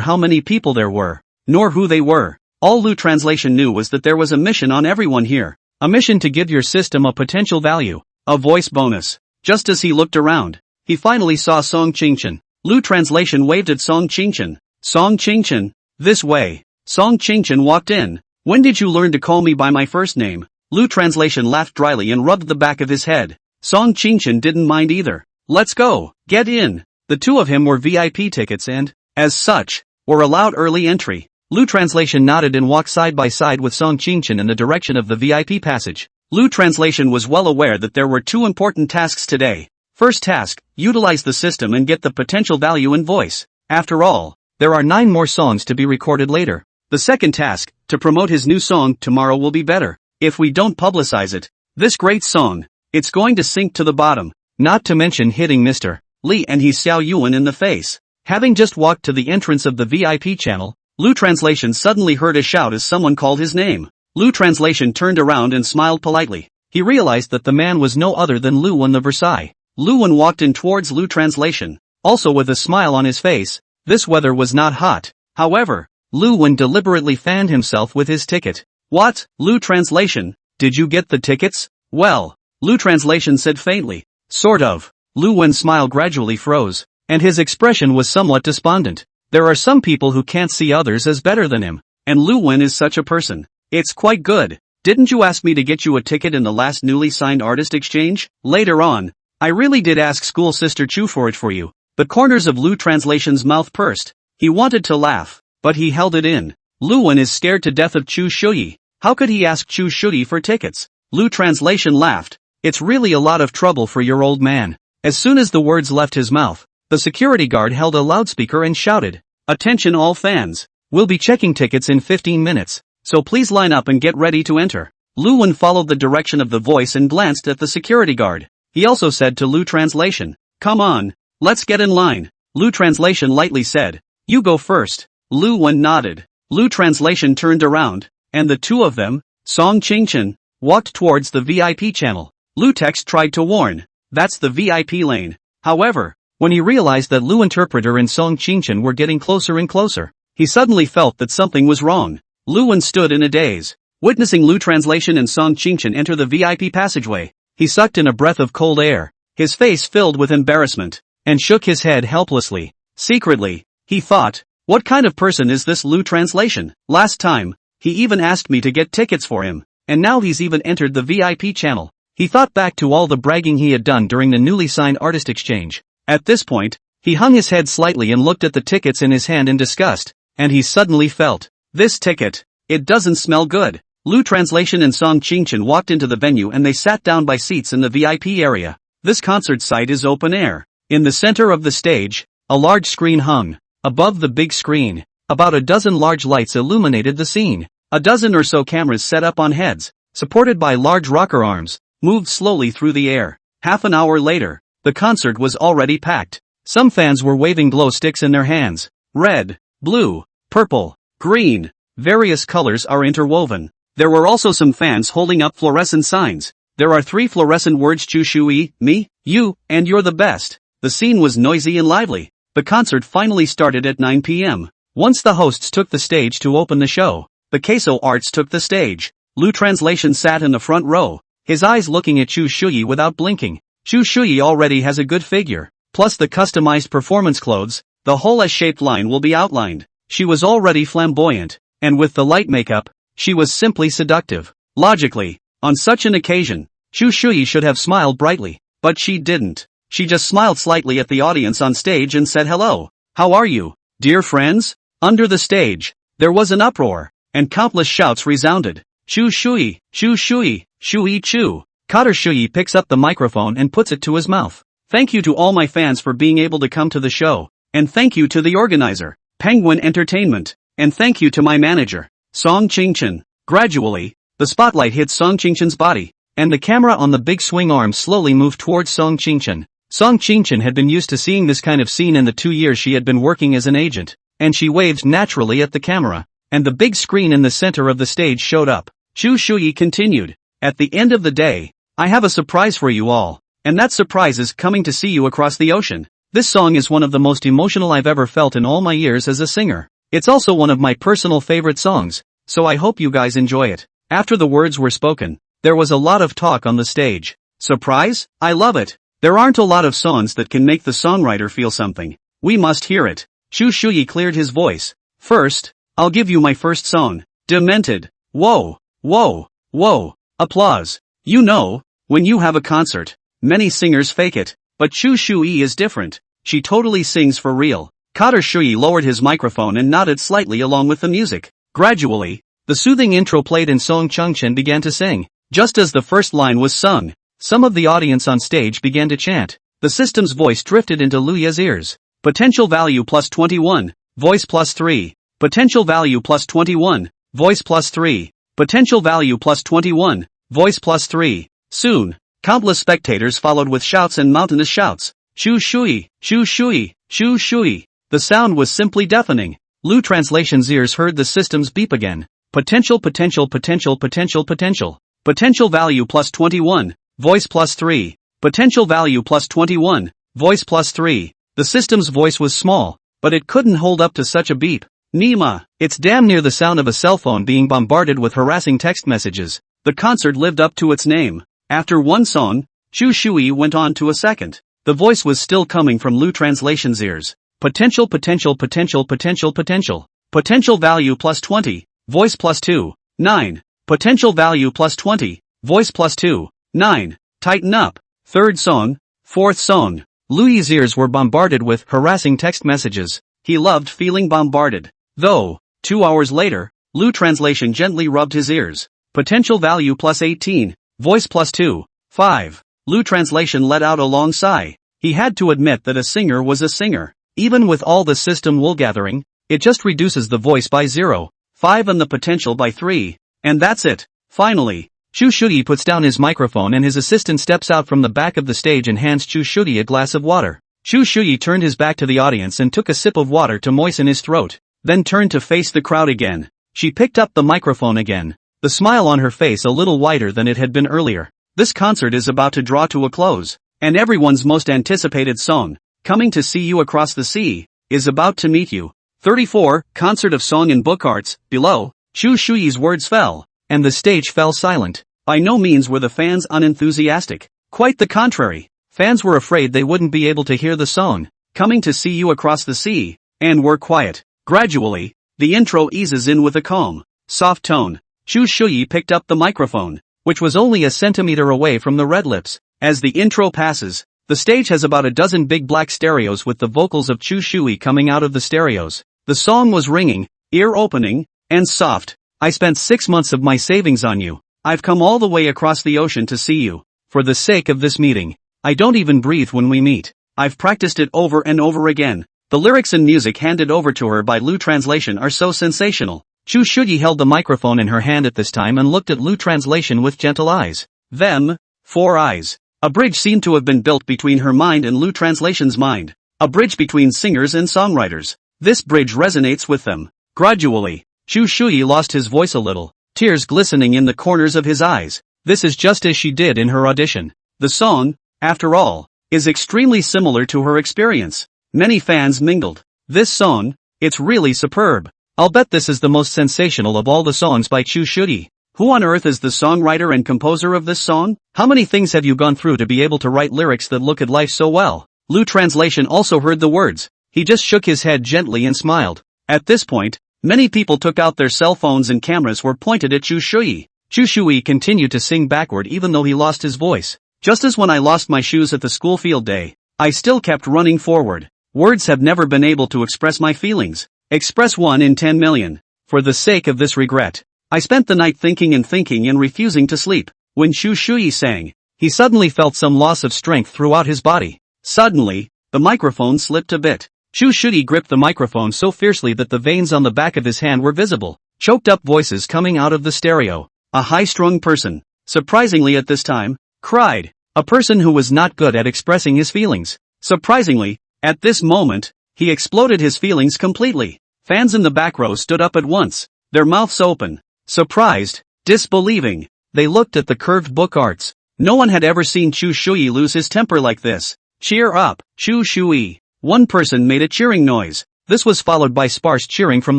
how many people there were, nor who they were. All Lu Translation knew was that there was a mission on everyone here. A mission to give your system a potential value, a voice bonus. Just as he looked around, he finally saw Song Qingchen. Lu Translation waved at Song Qingchen. Song Qingchen, this way. Song Qingchen walked in. When did you learn to call me by my first name? Lu Translation laughed dryly and rubbed the back of his head. Song Qingchen didn't mind either. Let's go, get in. The two of him were VIP tickets and, as such, were allowed early entry. Lu Translation nodded and walked side by side with Song Qingchen in the direction of the VIP passage. Lu Translation was well aware that there were two important tasks today. First task, utilize the system and get the potential value in voice. After all, there are 9 more songs to be recorded later. The second task, to promote his new song, Tomorrow Will Be Better. If we don't publicize it, this great song, it's going to sink to the bottom. Not to mention hitting Mr. Li and He Xiao Yuan in the face. Having just walked to the entrance of the VIP channel, Lu Translation suddenly heard a shout as someone called his name. Lu Translation turned around and smiled politely. He realized that the man was no other than Lu Wen the Versailles. Lu Wen walked in towards Lu Translation, also with a smile on his face. This weather was not hot. However, Lu Wen deliberately fanned himself with his ticket. What, Lu Translation, did you get the tickets? Well, Lu Translation said faintly. Sort of. Lu Wen's smile gradually froze, and his expression was somewhat despondent. There are some people who can't see others as better than him, and Lu Wen is such a person. It's quite good. Didn't you ask me to get you a ticket in the last newly signed artist exchange? Later on, I really did ask school sister Chu for it for you. The corners of Lu Translation's mouth pursed. He wanted to laugh, but he held it in. Lu Wen is scared to death of Chu Shuyi. How could he ask Chu Shuyi for tickets? Lu Translation laughed. It's really a lot of trouble for your old man. As soon as the words left his mouth, the security guard held a loudspeaker and shouted, "Attention all fans. We'll be checking tickets in 15 minutes, so please line up and get ready to enter." Lu Wen followed the direction of the voice and glanced at the security guard. He also said to Lu Translation, "Come on, let's get in line." Lu Translation lightly said, "You go first." Lu Wen nodded. Lu Translation turned around, and the two of them, Song Qingchen, walked towards the VIP channel. Lu Text tried to warn, "That's the VIP lane." However, when he realized that Lu Interpreter and Song Qingchen were getting closer and closer, he suddenly felt that something was wrong. Lu Wen stood in a daze, witnessing Lu Translation and Song Qingchen enter the VIP passageway. He sucked in a breath of cold air, his face filled with embarrassment, and shook his head helplessly. Secretly, he thought, what kind of person is this Lu Translation? Last time, he even asked me to get tickets for him, and now he's even entered the VIP channel. He thought back to all the bragging he had done during the newly signed artist exchange. At this point, he hung his head slightly and looked at the tickets in his hand in disgust, and he suddenly felt, this ticket, it doesn't smell good. Lu Translation and Song Qingchen walked into the venue and they sat down by seats in the VIP area. This concert site is open air. In the center of the stage, a large screen hung. Above the big screen, about a dozen large lights illuminated the scene. A dozen or so cameras set up on heads, supported by large rocker arms, moved slowly through the air. Half an hour later, the concert was already packed. Some fans were waving glow sticks in their hands. Red, blue, purple, green, various colors are interwoven. There were also some fans holding up fluorescent signs. There are 3 fluorescent words: Chu Shui, me, you, and you're the best. The scene was noisy and lively. The concert finally started at 9 p.m. Once the hosts took the stage to open the show, the Queso Arts took the stage. Lu Translation sat in the front row, his eyes looking at Chu Shuyi without blinking. Chu Shuyi already has a good figure, plus the customized performance clothes, the whole S-shaped line will be outlined. She was already flamboyant, and with the light makeup, she was simply seductive. Logically, on such an occasion, Chu Shuyi should have smiled brightly, but she didn't. She just smiled slightly at the audience on stage and said hello. How are you, dear friends? Under the stage, there was an uproar, and countless shouts resounded. Shu shui, shu shui, shui chu. Kater Shui picks up the microphone and puts it to his mouth. Thank you to all my fans for being able to come to the show, and thank you to the organizer, Penguin Entertainment, and thank you to my manager, Song Ching-chen. Gradually, the spotlight hit Song Ching-chen's body, and the camera on the big swing arm slowly moved towards Song Ching-chen. Song Ching-chen had been used to seeing this kind of scene in the 2 years she had been working as an agent, and she waved naturally at the camera, and the big screen in the center of the stage showed up. Shu Shui continued, at the end of the day, I have a surprise for you all, and that surprise is coming to see you across the ocean. This song is one of the most emotional I've ever felt in all my years as a singer. It's also one of my personal favorite songs, so I hope you guys enjoy it. After the words were spoken, there was a lot of talk on the stage. Surprise? I love it. There aren't a lot of songs that can make the songwriter feel something. We must hear it. Shu Shui cleared his voice. First, I'll give you my first song, Demented. Whoa, whoa, whoa. Applause. You know, when you have a concert, many singers fake it, but Shu Shui is different. She totally sings for real. Kater Shui lowered his microphone and nodded slightly along with the music. Gradually, the soothing intro played and Song Ching-chen began to sing. Just as the first line was sung, some of the audience on stage began to chant. The system's voice drifted into Luya's ears. Potential value plus 21, voice plus 3. Potential value plus 21, voice plus 3. Potential value plus 21, voice plus 3. Soon, countless spectators followed with shouts and mountainous shouts. Shu Shui, Shu Shui, Shu Shui. The sound was simply deafening. Lu Translation's ears heard the system's beep again. Potential potential potential potential potential. Potential value plus 21, voice plus 3. Potential value plus 21, voice plus 3. The system's voice was small, but it couldn't hold up to such a beep. Nima, it's damn near the sound of a cell phone being bombarded with harassing text messages. The concert lived up to its name. After one song, Shu Shui went on to a second. The voice was still coming from Lu Translation's ears. Potential potential potential potential potential. Potential value plus 20, voice plus 2, 9. Potential value plus 20, voice plus 2, 9. Tighten up. Third song, fourth song. Lui's ears were bombarded with harassing text messages. He loved feeling bombarded. Though, 2 hours later, Lu Translation gently rubbed his ears. Potential value plus 18, voice plus 2, 5. Lu Translation let out a long sigh. He had to admit that a singer was a singer. Even with all the system wool gathering, it just reduces the voice by 0.5 and the potential by 3. And that's it. Finally, Shu Shui puts down his microphone and his assistant steps out from the back of the stage and hands Shu Shui a glass of water. Shu Shui turned his back to the audience and took a sip of water to moisten his throat, then turned to face the crowd again. She picked up the microphone again, the smile on her face a little wider than it had been earlier. This concert is about to draw to a close, and everyone's most anticipated song, Coming to See You Across the Sea, is about to meet you. 34, Concert of Song and Book Arts. Below, Shu Shui's words fell, and the stage fell silent. By no means were the fans unenthusiastic. Quite the contrary. Fans were afraid they wouldn't be able to hear the song, Coming to See You Across the Sea, and were quiet. Gradually, the intro eases in with a calm, soft tone. Shu Shui picked up the microphone, which was only a centimeter away from the red lips. As the intro passes, the stage has about a dozen big black stereos with the vocals of Shu Shui coming out of the stereos. The song was ringing, ear-opening, and soft. I spent 6 months of my savings on you. I've come all the way across the ocean to see you. For the sake of this meeting, I don't even breathe when we meet. I've practiced it over and over again. The lyrics and music handed over to her by Lu Translation are so sensational. Shu Shui held the microphone in her hand at this time and looked at Lu Translation with gentle eyes. Them, 4 eyes. A bridge seemed to have been built between her mind and Lu Translation's mind. A bridge between singers and songwriters. This bridge resonates with them. Gradually, Shu Shui lost his voice a little, tears glistening in the corners of his eyes. This is just as she did in her audition. The song, after all, is extremely similar to her experience. Many fans mingled. This song, it's really superb. I'll bet this is the most sensational of all the songs by Shu Shui. Who on earth is the songwriter and composer of this song? How many things have you gone through to be able to write lyrics that look at life so well? Lu Translation also heard the words. He just shook his head gently and smiled. At this point, many people took out their cell phones and cameras were pointed at Shu Shui. Shu Shui continued to sing backward even though he lost his voice. Just as when I lost my shoes at the school field day, I still kept running forward. Words have never been able to express my feelings. Express 1 in 10 million. For the sake of this regret, I spent the night thinking and refusing to sleep. When Shu Shui sang, he suddenly felt some loss of strength throughout his body. Suddenly, the microphone slipped a bit. Shu Shui gripped the microphone so fiercely that the veins on the back of his hand were visible. Choked up voices coming out of the stereo. A high-strung person, surprisingly at this time, cried. A person who was not good at expressing his feelings. Surprisingly, at this moment, he exploded his feelings completely. Fans in the back row stood up at once, their mouths open, surprised, disbelieving. They looked at the curved book arts. No one had ever seen Shu Shui lose his temper like this. Cheer up, Shu Shui. One person made a cheering noise. This was followed by sparse cheering from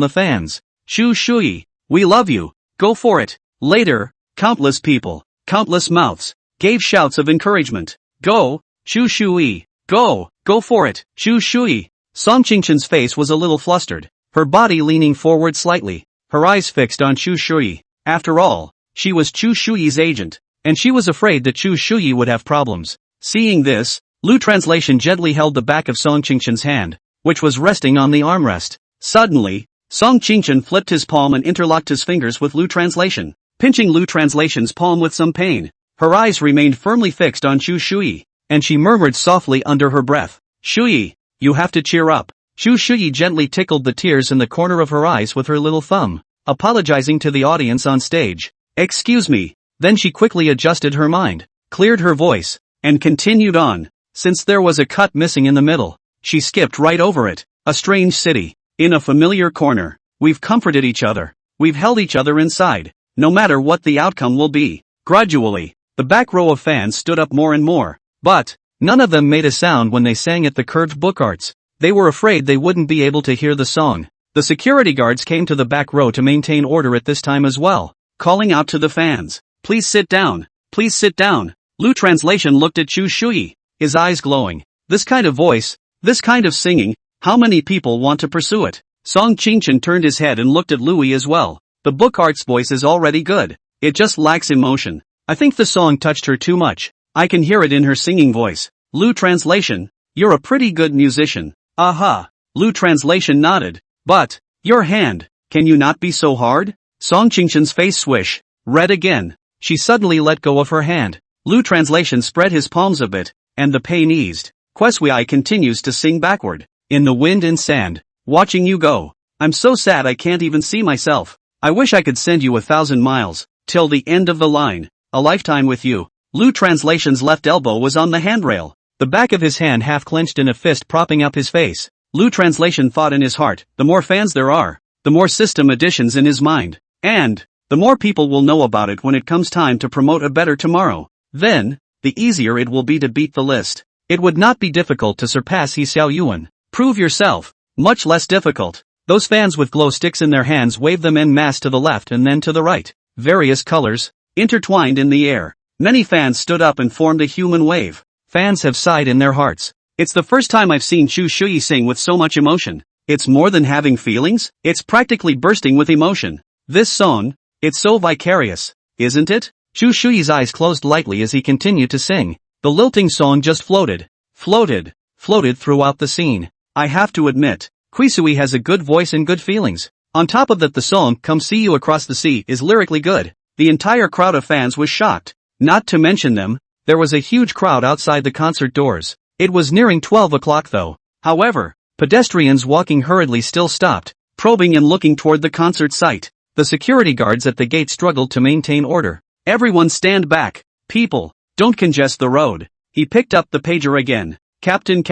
the fans. Shu Shui, we love you, go for it. Later, countless people, countless mouths, gave shouts of encouragement. Go, Shu Shui, go for it, Shu Shui. Song Qingchen's face was a little flustered, her body leaning forward slightly, her eyes fixed on Shu Shui. After all, she was Shu Shui's agent, and she was afraid that Shu Shui would have problems. Seeing this, Lu Translation gently held the back of Song Qingchen's hand, which was resting on the armrest. Suddenly, Song Qingchen flipped his palm and interlocked his fingers with Lu Translation, pinching Lu Translation's palm with some pain. Her eyes remained firmly fixed on Shu Shui, and she murmured softly under her breath, Shui, you have to cheer up. Shu Shui gently tickled the tears in the corner of her eyes with her little thumb, apologizing to the audience on stage. Excuse me. Then she quickly adjusted her mind, cleared her voice, and continued on. Since there was a cut missing in the middle, she skipped right over it. A strange city, in a familiar corner. We've comforted each other. We've held each other inside, no matter what the outcome will be. Gradually, the back row of fans stood up more and more, but none of them made a sound when they sang at the curved book arts. They were afraid they wouldn't be able to hear the song. The security guards came to the back row to maintain order at this time as well, calling out to the fans, please sit down, please sit down. Lu Translation looked at Shu Shui, his eyes glowing. This kind of voice, this kind of singing, how many people want to pursue it? Song Qingchen turned his head and looked at Louis as well. The book art's voice is already good, it just lacks emotion. I think the song touched her too much. I can hear it in her singing voice. Lu Translation, you're a pretty good musician. Aha. Lu Translation nodded. But, your hand, can you not be so hard? Song Qingchen's face swish, red again. She suddenly let go of her hand. Lu Translation spread his palms a bit, and the pain eased. Quesui continues to sing backward, in the wind and sand, watching you go. I'm so sad I can't even see myself. I wish I could send you 1,000 miles, till the end of the line, a lifetime with you. Lu Translation's left elbow was on the handrail, the back of his hand half clenched in a fist propping up his face. Lu Translation thought in his heart, the more fans there are, the more system additions in his mind, and the more people will know about it when it comes time to promote a better tomorrow. Then, the easier it will be to beat the list. It would not be difficult to surpass He Xiaoyuan. Prove yourself. Much less difficult. Those fans with glow sticks in their hands waved them en masse to the left and then to the right. Various colors, intertwined in the air. Many fans stood up and formed a human wave. Fans have sighed in their hearts. It's the first time I've seen Shu Shui sing with so much emotion. It's more than having feelings, it's practically bursting with emotion. This song, it's so vicarious, isn't it? Shu Shui's eyes closed lightly as he continued to sing. The lilting song just floated throughout the scene. I have to admit, Quesui has a good voice and good feelings. On top of that, the song Come See You Across the Sea is lyrically good. The entire crowd of fans was shocked. Not to mention them, there was a huge crowd outside the concert doors. It was nearing 12 o'clock though. However, pedestrians walking hurriedly still stopped, probing and looking toward the concert site. The security guards at the gate struggled to maintain order. Everyone stand back. People, don't congest the road. He picked up the pager again. Captain,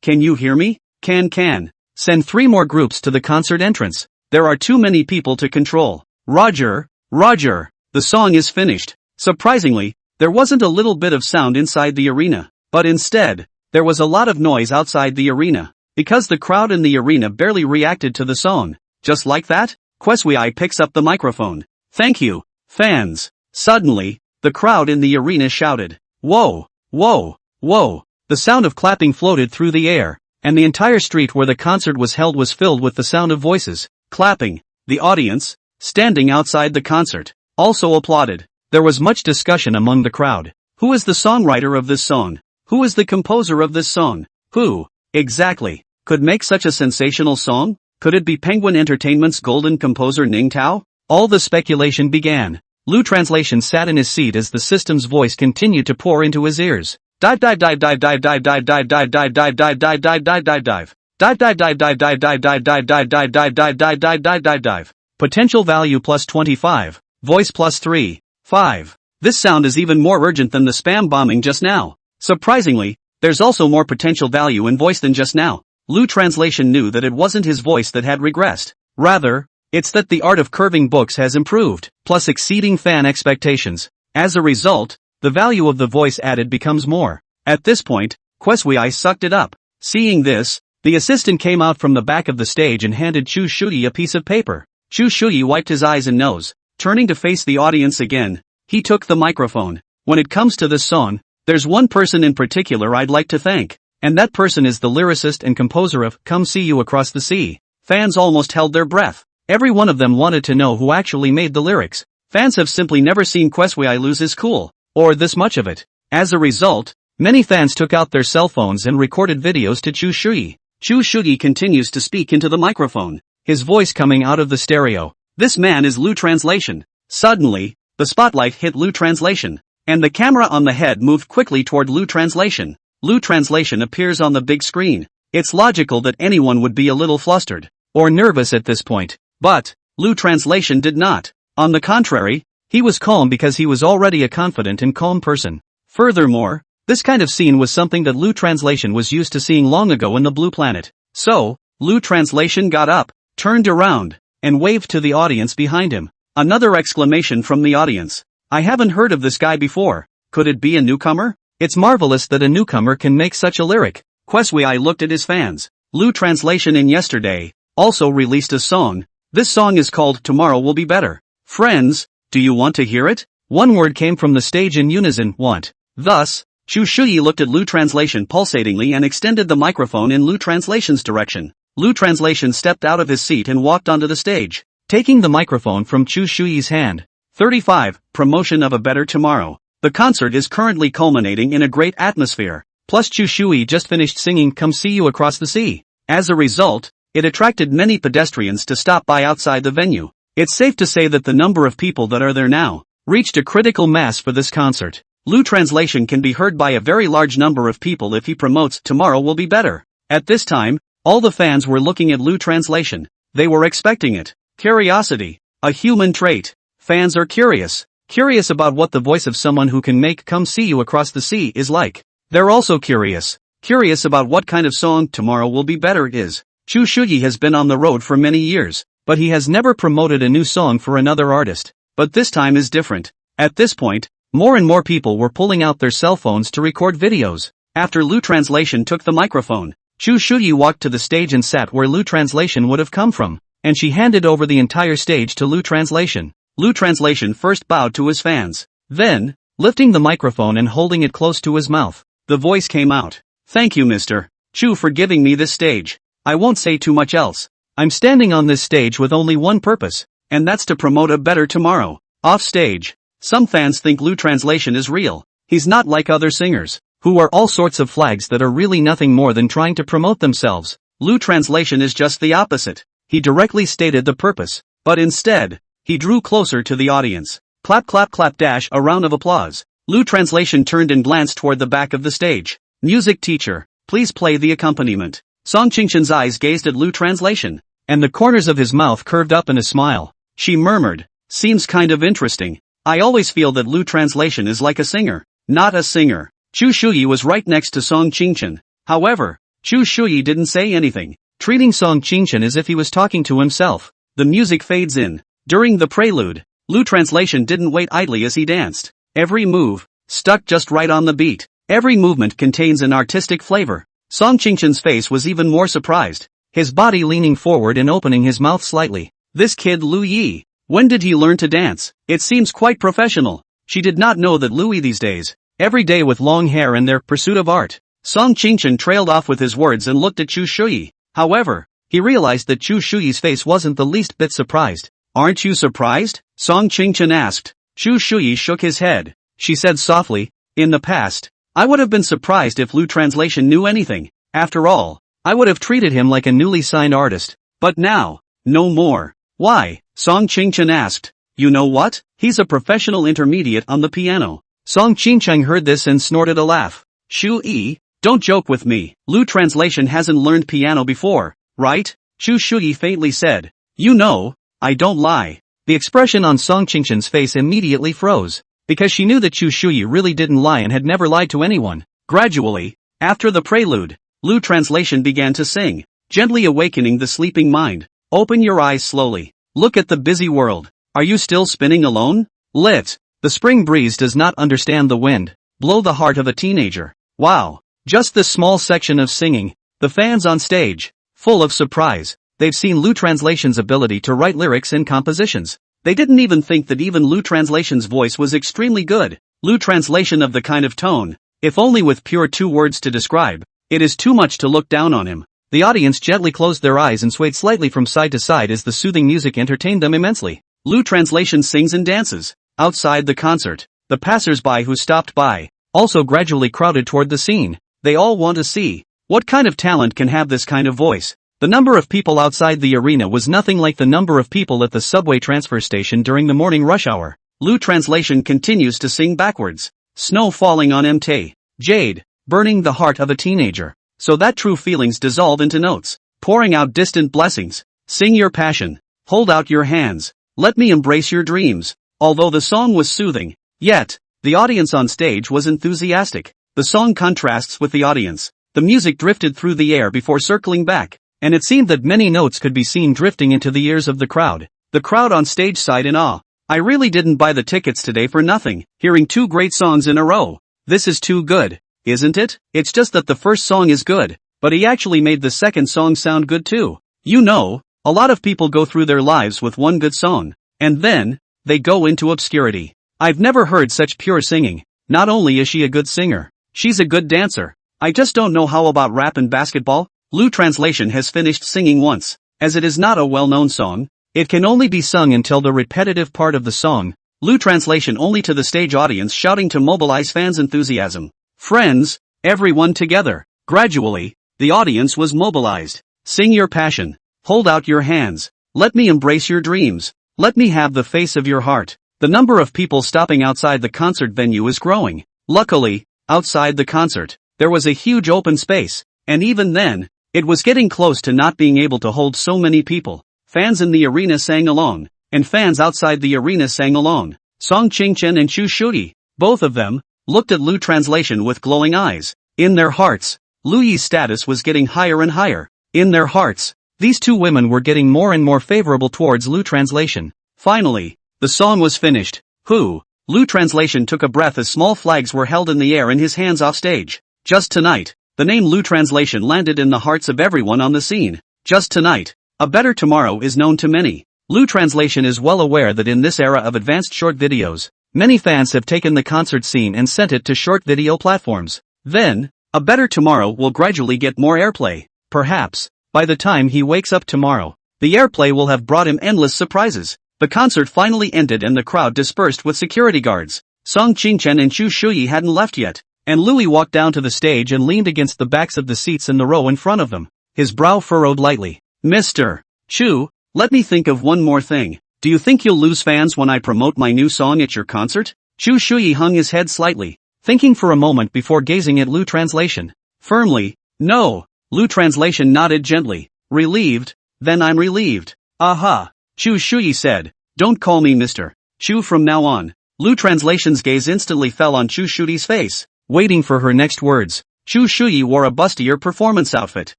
can you hear me? Can. Send 3 more groups to the concert entrance. There are too many people to control. Roger. The song is finished. Surprisingly, there wasn't a little bit of sound inside the arena, but instead, there was a lot of noise outside the arena, because the crowd in the arena barely reacted to the song. Just like that, Quesui picks up the microphone. Thank you, fans. Suddenly, the crowd in the arena shouted, whoa. The sound of clapping floated through the air, and the entire street where the concert was held was filled with the sound of voices, clapping. The audience, standing outside the concert, also applauded. There was much discussion among the crowd. Who is the songwriter of this song? Who is the composer of this song? Who, exactly, could make such a sensational song? Could it be Penguin Entertainment's golden composer Ning Tao? All the speculation began. Lu Translation sat in his seat as the system's voice continued to pour into his ears. Dive dive dive dive dive dive dive dive dive dive dive dive dive dive dive dive dive. Dive dive dive dive dive dive dive dive dive dive dive dive dive dive dive dive dive. Potential value plus 25. Voice plus 3. 5. This sound is even more urgent than the spam bombing just now. Surprisingly, there's also more potential value in voice than just now. Lu Translation knew that it wasn't his voice that had regressed. Rather, it's that the art of curving books has improved, plus exceeding fan expectations. As a result, the value of the voice added becomes more. At this point, Kwesui sucked it up. Seeing this, the assistant came out from the back of the stage and handed Chu Shuyi a piece of paper. Chu Shuyi wiped his eyes and nose. Turning to face the audience again, he took the microphone. When it comes to this song, there's one person in particular I'd like to thank. And that person is the lyricist and composer of Come See You Across the Sea. Fans almost held their breath. Every one of them wanted to know who actually made the lyrics. Fans have simply never seen Kwesui lose his cool, or this much of it. As a result, many fans took out their cell phones and recorded videos to Chu Shuyi. Chu Shuyi continues to speak into the microphone, his voice coming out of the stereo. This man is Lu Translation. Suddenly, the spotlight hit Lu Translation, and the camera on the head moved quickly toward Lu Translation. Lu Translation appears on the big screen. It's logical that anyone would be a little flustered, or nervous at this point. But, Lu Translation did not. On the contrary, he was calm because he was already a confident and calm person. Furthermore, this kind of scene was something that Lu Translation was used to seeing long ago in the Blue Planet. So, Lu Translation got up, turned around, and waved to the audience behind him. Another exclamation from the audience. I haven't heard of this guy before. Could it be a newcomer? It's marvelous that a newcomer can make such a lyric. Kwesui looked at his fans. Lu Translation in yesterday also released a song. This song is called Tomorrow Will Be Better. Friends, do you want to hear it? One word came from the stage in unison, want. Thus, Chu Shuyi looked at Lu Translation pulsatingly and extended the microphone in Lu Translation's direction. Lu Translation stepped out of his seat and walked onto the stage, taking the microphone from Chu Shuyi's hand. 35. Promotion of a Better Tomorrow. The concert is currently culminating in a great atmosphere. Plus Chu Shuyi just finished singing Come See You Across the Sea. As a result, it attracted many pedestrians to stop by outside the venue. It's safe to say that the number of people that are there now reached a critical mass for this concert. Lu Translation can be heard by a very large number of people if he promotes Tomorrow Will Be Better. At this time, all the fans were looking at Lu Translation. They were expecting it. Curiosity. A human trait. Fans are curious. Curious about what the voice of someone who can make Come See You Across the Sea is like. They're also curious. Curious about what kind of song Tomorrow Will Be Better is. Chu Shuyi has been on the road for many years, but he has never promoted a new song for another artist. But this time is different. At this point, more and more people were pulling out their cell phones to record videos. After Lu Translation took the microphone, Chu Shuyi walked to the stage and sat where Lu Translation would have come from, and she handed over the entire stage to Lu Translation. Lu Translation first bowed to his fans. Then, lifting the microphone and holding it close to his mouth, the voice came out. Thank you Mr. Chu for giving me this stage. I won't say too much else. I'm standing on this stage with only one purpose, and that's to promote a better tomorrow. Off stage, some fans think Lu Translation is real. He's not like other singers, who are all sorts of flags that are really nothing more than trying to promote themselves. Lu Translation is just the opposite. He directly stated the purpose, but instead, he drew closer to the audience. Clap clap clap dash a round of applause. Lu Translation turned and glanced toward the back of the stage. Music teacher, please play the accompaniment. Song Qingshan's eyes gazed at Lu Translation, and the corners of his mouth curved up in a smile. She murmured, seems kind of interesting. I always feel that Lu Translation is like a singer, not a singer. Chu Shuyi was right next to Song Qingshan. However, Chu Shuyi didn't say anything, treating Song Qingshan as if he was talking to himself. The music fades in. During the prelude, Lu Translation didn't wait idly as he danced. Every move stuck just right on the beat. Every movement contains an artistic flavor. Song Qingshan's face was even more surprised, his body leaning forward and opening his mouth slightly. This kid Lu Yi, when did he learn to dance? It seems quite professional. She did not know that Lu Yi these days, every day with long hair and their pursuit of art. Song Qingshan trailed off with his words and looked at Chu Shuyi. However, he realized that Chu Shuyi's face wasn't the least bit surprised. Aren't you surprised? Song Qingshan asked. Chu Shuyi shook his head. She said softly, in the past, I would have been surprised if Lu Translation knew anything. After all, I would have treated him like a newly signed artist. But now, no more. Why? Song Qingchen asked. You know what? He's a professional intermediate on the piano. Song Qingchen heard this and snorted a laugh. Shu Yi, don't joke with me. Lu Translation hasn't learned piano before, right? Chu Shuyi faintly said. You know, I don't lie. The expression on Song Qingchen's face immediately froze, because she knew that Chu Shuyi really didn't lie and had never lied to anyone. Gradually, after the prelude, Lu Translation began to sing, gently awakening the sleeping mind. Open your eyes slowly. Look at the busy world. Are you still spinning alone? Lit. The spring breeze does not understand the wind. Blow the heart of a teenager. Wow. Just this small section of singing. The fans on stage, full of surprise. They've seen Lu Translation's ability to write lyrics and compositions. They didn't even think that even Lu Translation's voice was extremely good. Lu Translation of the kind of tone, if only with pure 2 words to describe, it is too much to look down on him. The audience gently closed their eyes and swayed slightly from side to side as the soothing music entertained them immensely. Lu Translation sings and dances. Outside the concert, the passers-by who stopped by also gradually crowded toward the scene. They all want to see what kind of talent can have this kind of voice. The number of people outside the arena was nothing like the number of people at the subway transfer station during the morning rush hour. Lu Translation continues to sing backwards. Snow falling on Mt. Jade, burning the heart of a teenager, so that true feelings dissolve into notes, pouring out distant blessings. Sing your passion. Hold out your hands. Let me embrace your dreams. Although the song was soothing, yet, the audience on stage was enthusiastic. The song contrasts with the audience. The music drifted through the air before circling back, and it seemed that many notes could be seen drifting into the ears of the crowd. The crowd on stage sighed in awe. I really didn't buy the tickets today for nothing, hearing 2 great songs in a row. This is too good, isn't it? It's just that the first song is good, but he actually made the second song sound good too. You know, a lot of people go through their lives with one good song, and then, they go into obscurity. I've never heard such pure singing. Not only is she a good singer, she's a good dancer. I just don't know how about rap and basketball. Lu Translation has finished singing once. As it is not a well-known song, it can only be sung until the repetitive part of the song. Lu Translation only to the stage audience shouting to mobilize fans' enthusiasm. Friends, everyone together. Gradually, the audience was mobilized. Sing your passion. Hold out your hands. Let me embrace your dreams. Let me have the face of your heart. The number of people stopping outside the concert venue is growing. Luckily, outside the concert, there was a huge open space, and even then, it was getting close to not being able to hold so many people. Fans in the arena sang along, and fans outside the arena sang along. Song Qingchen and Chu Shuyi, both of them, looked at Lu Translation with glowing eyes. In their hearts, Lu Yi's status was getting higher and higher. In their hearts, these 2 women were getting more and more favorable towards Lu Translation. Finally, the song was finished. Lu Translation took a breath as small flags were held in the air in his hands off stage. Just tonight, the name Lu Translation landed in the hearts of everyone on the scene. Just tonight, a better tomorrow is known to many. Lu Translation is well aware that in this era of advanced short videos, many fans have taken the concert scene and sent it to short video platforms. Then, a better tomorrow will gradually get more airplay. Perhaps, by the time he wakes up tomorrow, the airplay will have brought him endless surprises. The concert finally ended and the crowd dispersed with security guards. Song Qingchen and Chu Shuyi hadn't left yet, and Louis walked down to the stage and leaned against the backs of the seats in the row in front of them. His brow furrowed lightly. Mr. Chu, let me think of one more thing. Do you think you'll lose fans when I promote my new song at your concert? Chu Shuyi hung his head slightly, thinking for a moment before gazing at Lu Translation. Firmly, no. Lu Translation nodded gently. Relieved? Then I'm relieved. Aha. Chu Shuyi said. Don't call me Mr. Chu from now on. Lu Translation's gaze instantly fell on Chu Shuyi's face, waiting for her next words. Chu Shuyi wore a bustier performance outfit,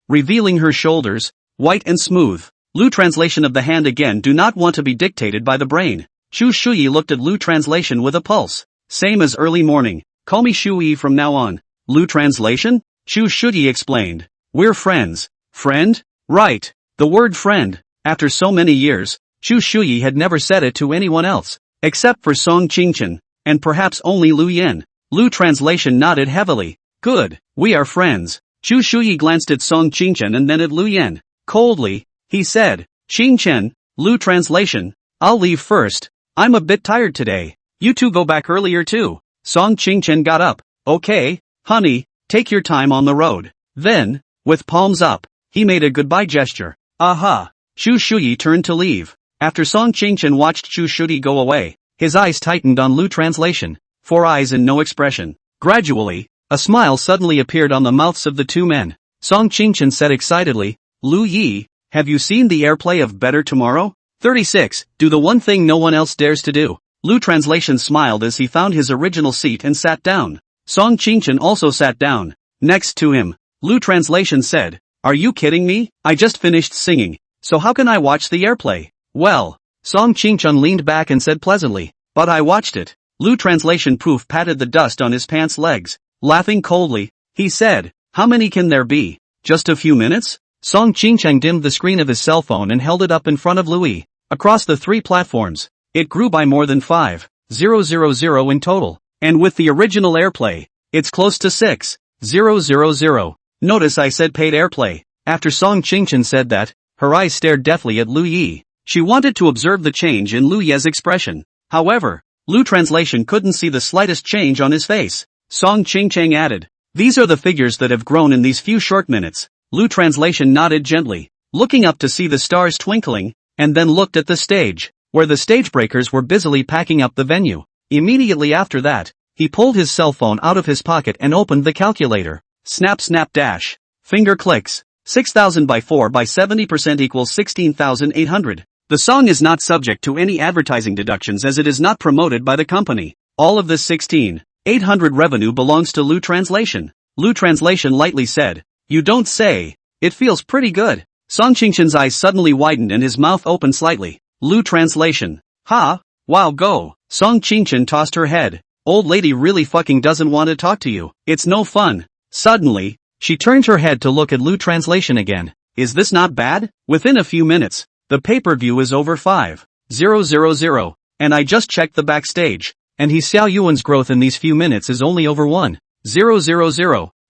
revealing her shoulders, white and smooth. Lu Translation of the hand again do not want to be dictated by the brain. Chu Shuyi looked at Lu Translation with a pulse. Same as early morning. Call me Shuyi from now on. Lu Translation? Chu Shuyi explained. We're friends. Friend? Right. The word friend. After so many years, Chu Shuyi had never said it to anyone else, except for Song Qingchen, and perhaps only Lu Yen. Lu Translation nodded heavily. Good. We are friends. Chu Shuyi glanced at Song Qingchen and then at Lu Yen. Coldly, he said, Qingchen, Lu Translation, I'll leave first. I'm a bit tired today. You two go back earlier too. Song Qingchen got up. Okay, honey, take your time on the road. Then, with palms up, he made a goodbye gesture. Aha. Chu Shuyi turned to leave. After Song Qingchen watched Chu Shuyi go away, his eyes tightened on Lu Translation. 4 eyes and no expression. Gradually, a smile suddenly appeared on the mouths of the two men. Song Qingchen said excitedly, Lu Yi, have you seen the airplay of Better Tomorrow? 36. Do the one thing no one else dares to do. Lu Translation smiled as he found his original seat and sat down. Song Qingchen also sat down. Next to him, Lu Translation said, are you kidding me? I just finished singing, so how can I watch the airplay? Well, Song Qingchen leaned back and said pleasantly, but I watched it. Lu Translation proof patted the dust on his pants legs. Laughing coldly, he said, how many can there be? Just a few minutes? Song Qingchen dimmed the screen of his cell phone and held it up in front of Louis. Across the 3 platforms, it grew by more than 5,000 in total. And with the original airplay, it's close to 6,000. Notice I said paid airplay. After Song Qingchen said that, her eyes stared deathly at Lu Yi. She wanted to observe the change in Lu Yi's expression. However, Lu Translation couldn't see the slightest change on his face. Song Qingchen added, these are the figures that have grown in these few short minutes. Lu Translation nodded gently, looking up to see the stars twinkling, and then looked at the stage, where the stage breakers were busily packing up the venue. Immediately after that, he pulled his cell phone out of his pocket and opened the calculator. Snap snap dash. Finger clicks. 6,000 by 4 by 70% equals 16,800. The song is not subject to any advertising deductions as it is not promoted by the company. All of this 16,800 revenue belongs to Lu Translation. Lu Translation lightly said, you don't say. It feels pretty good. Song Qingchen's eyes suddenly widened and his mouth opened slightly. Lu Translation. Ha? Wow, go. Song Qingchen tossed her head. Old lady really fucking doesn't want to talk to you. It's no fun. Suddenly, she turned her head to look at Lu Translation again. Is this not bad? Within a few minutes, the pay-per-view is over 5,000, and I just checked the backstage, and Xiao Yuan's growth in these few minutes is only over 1,000.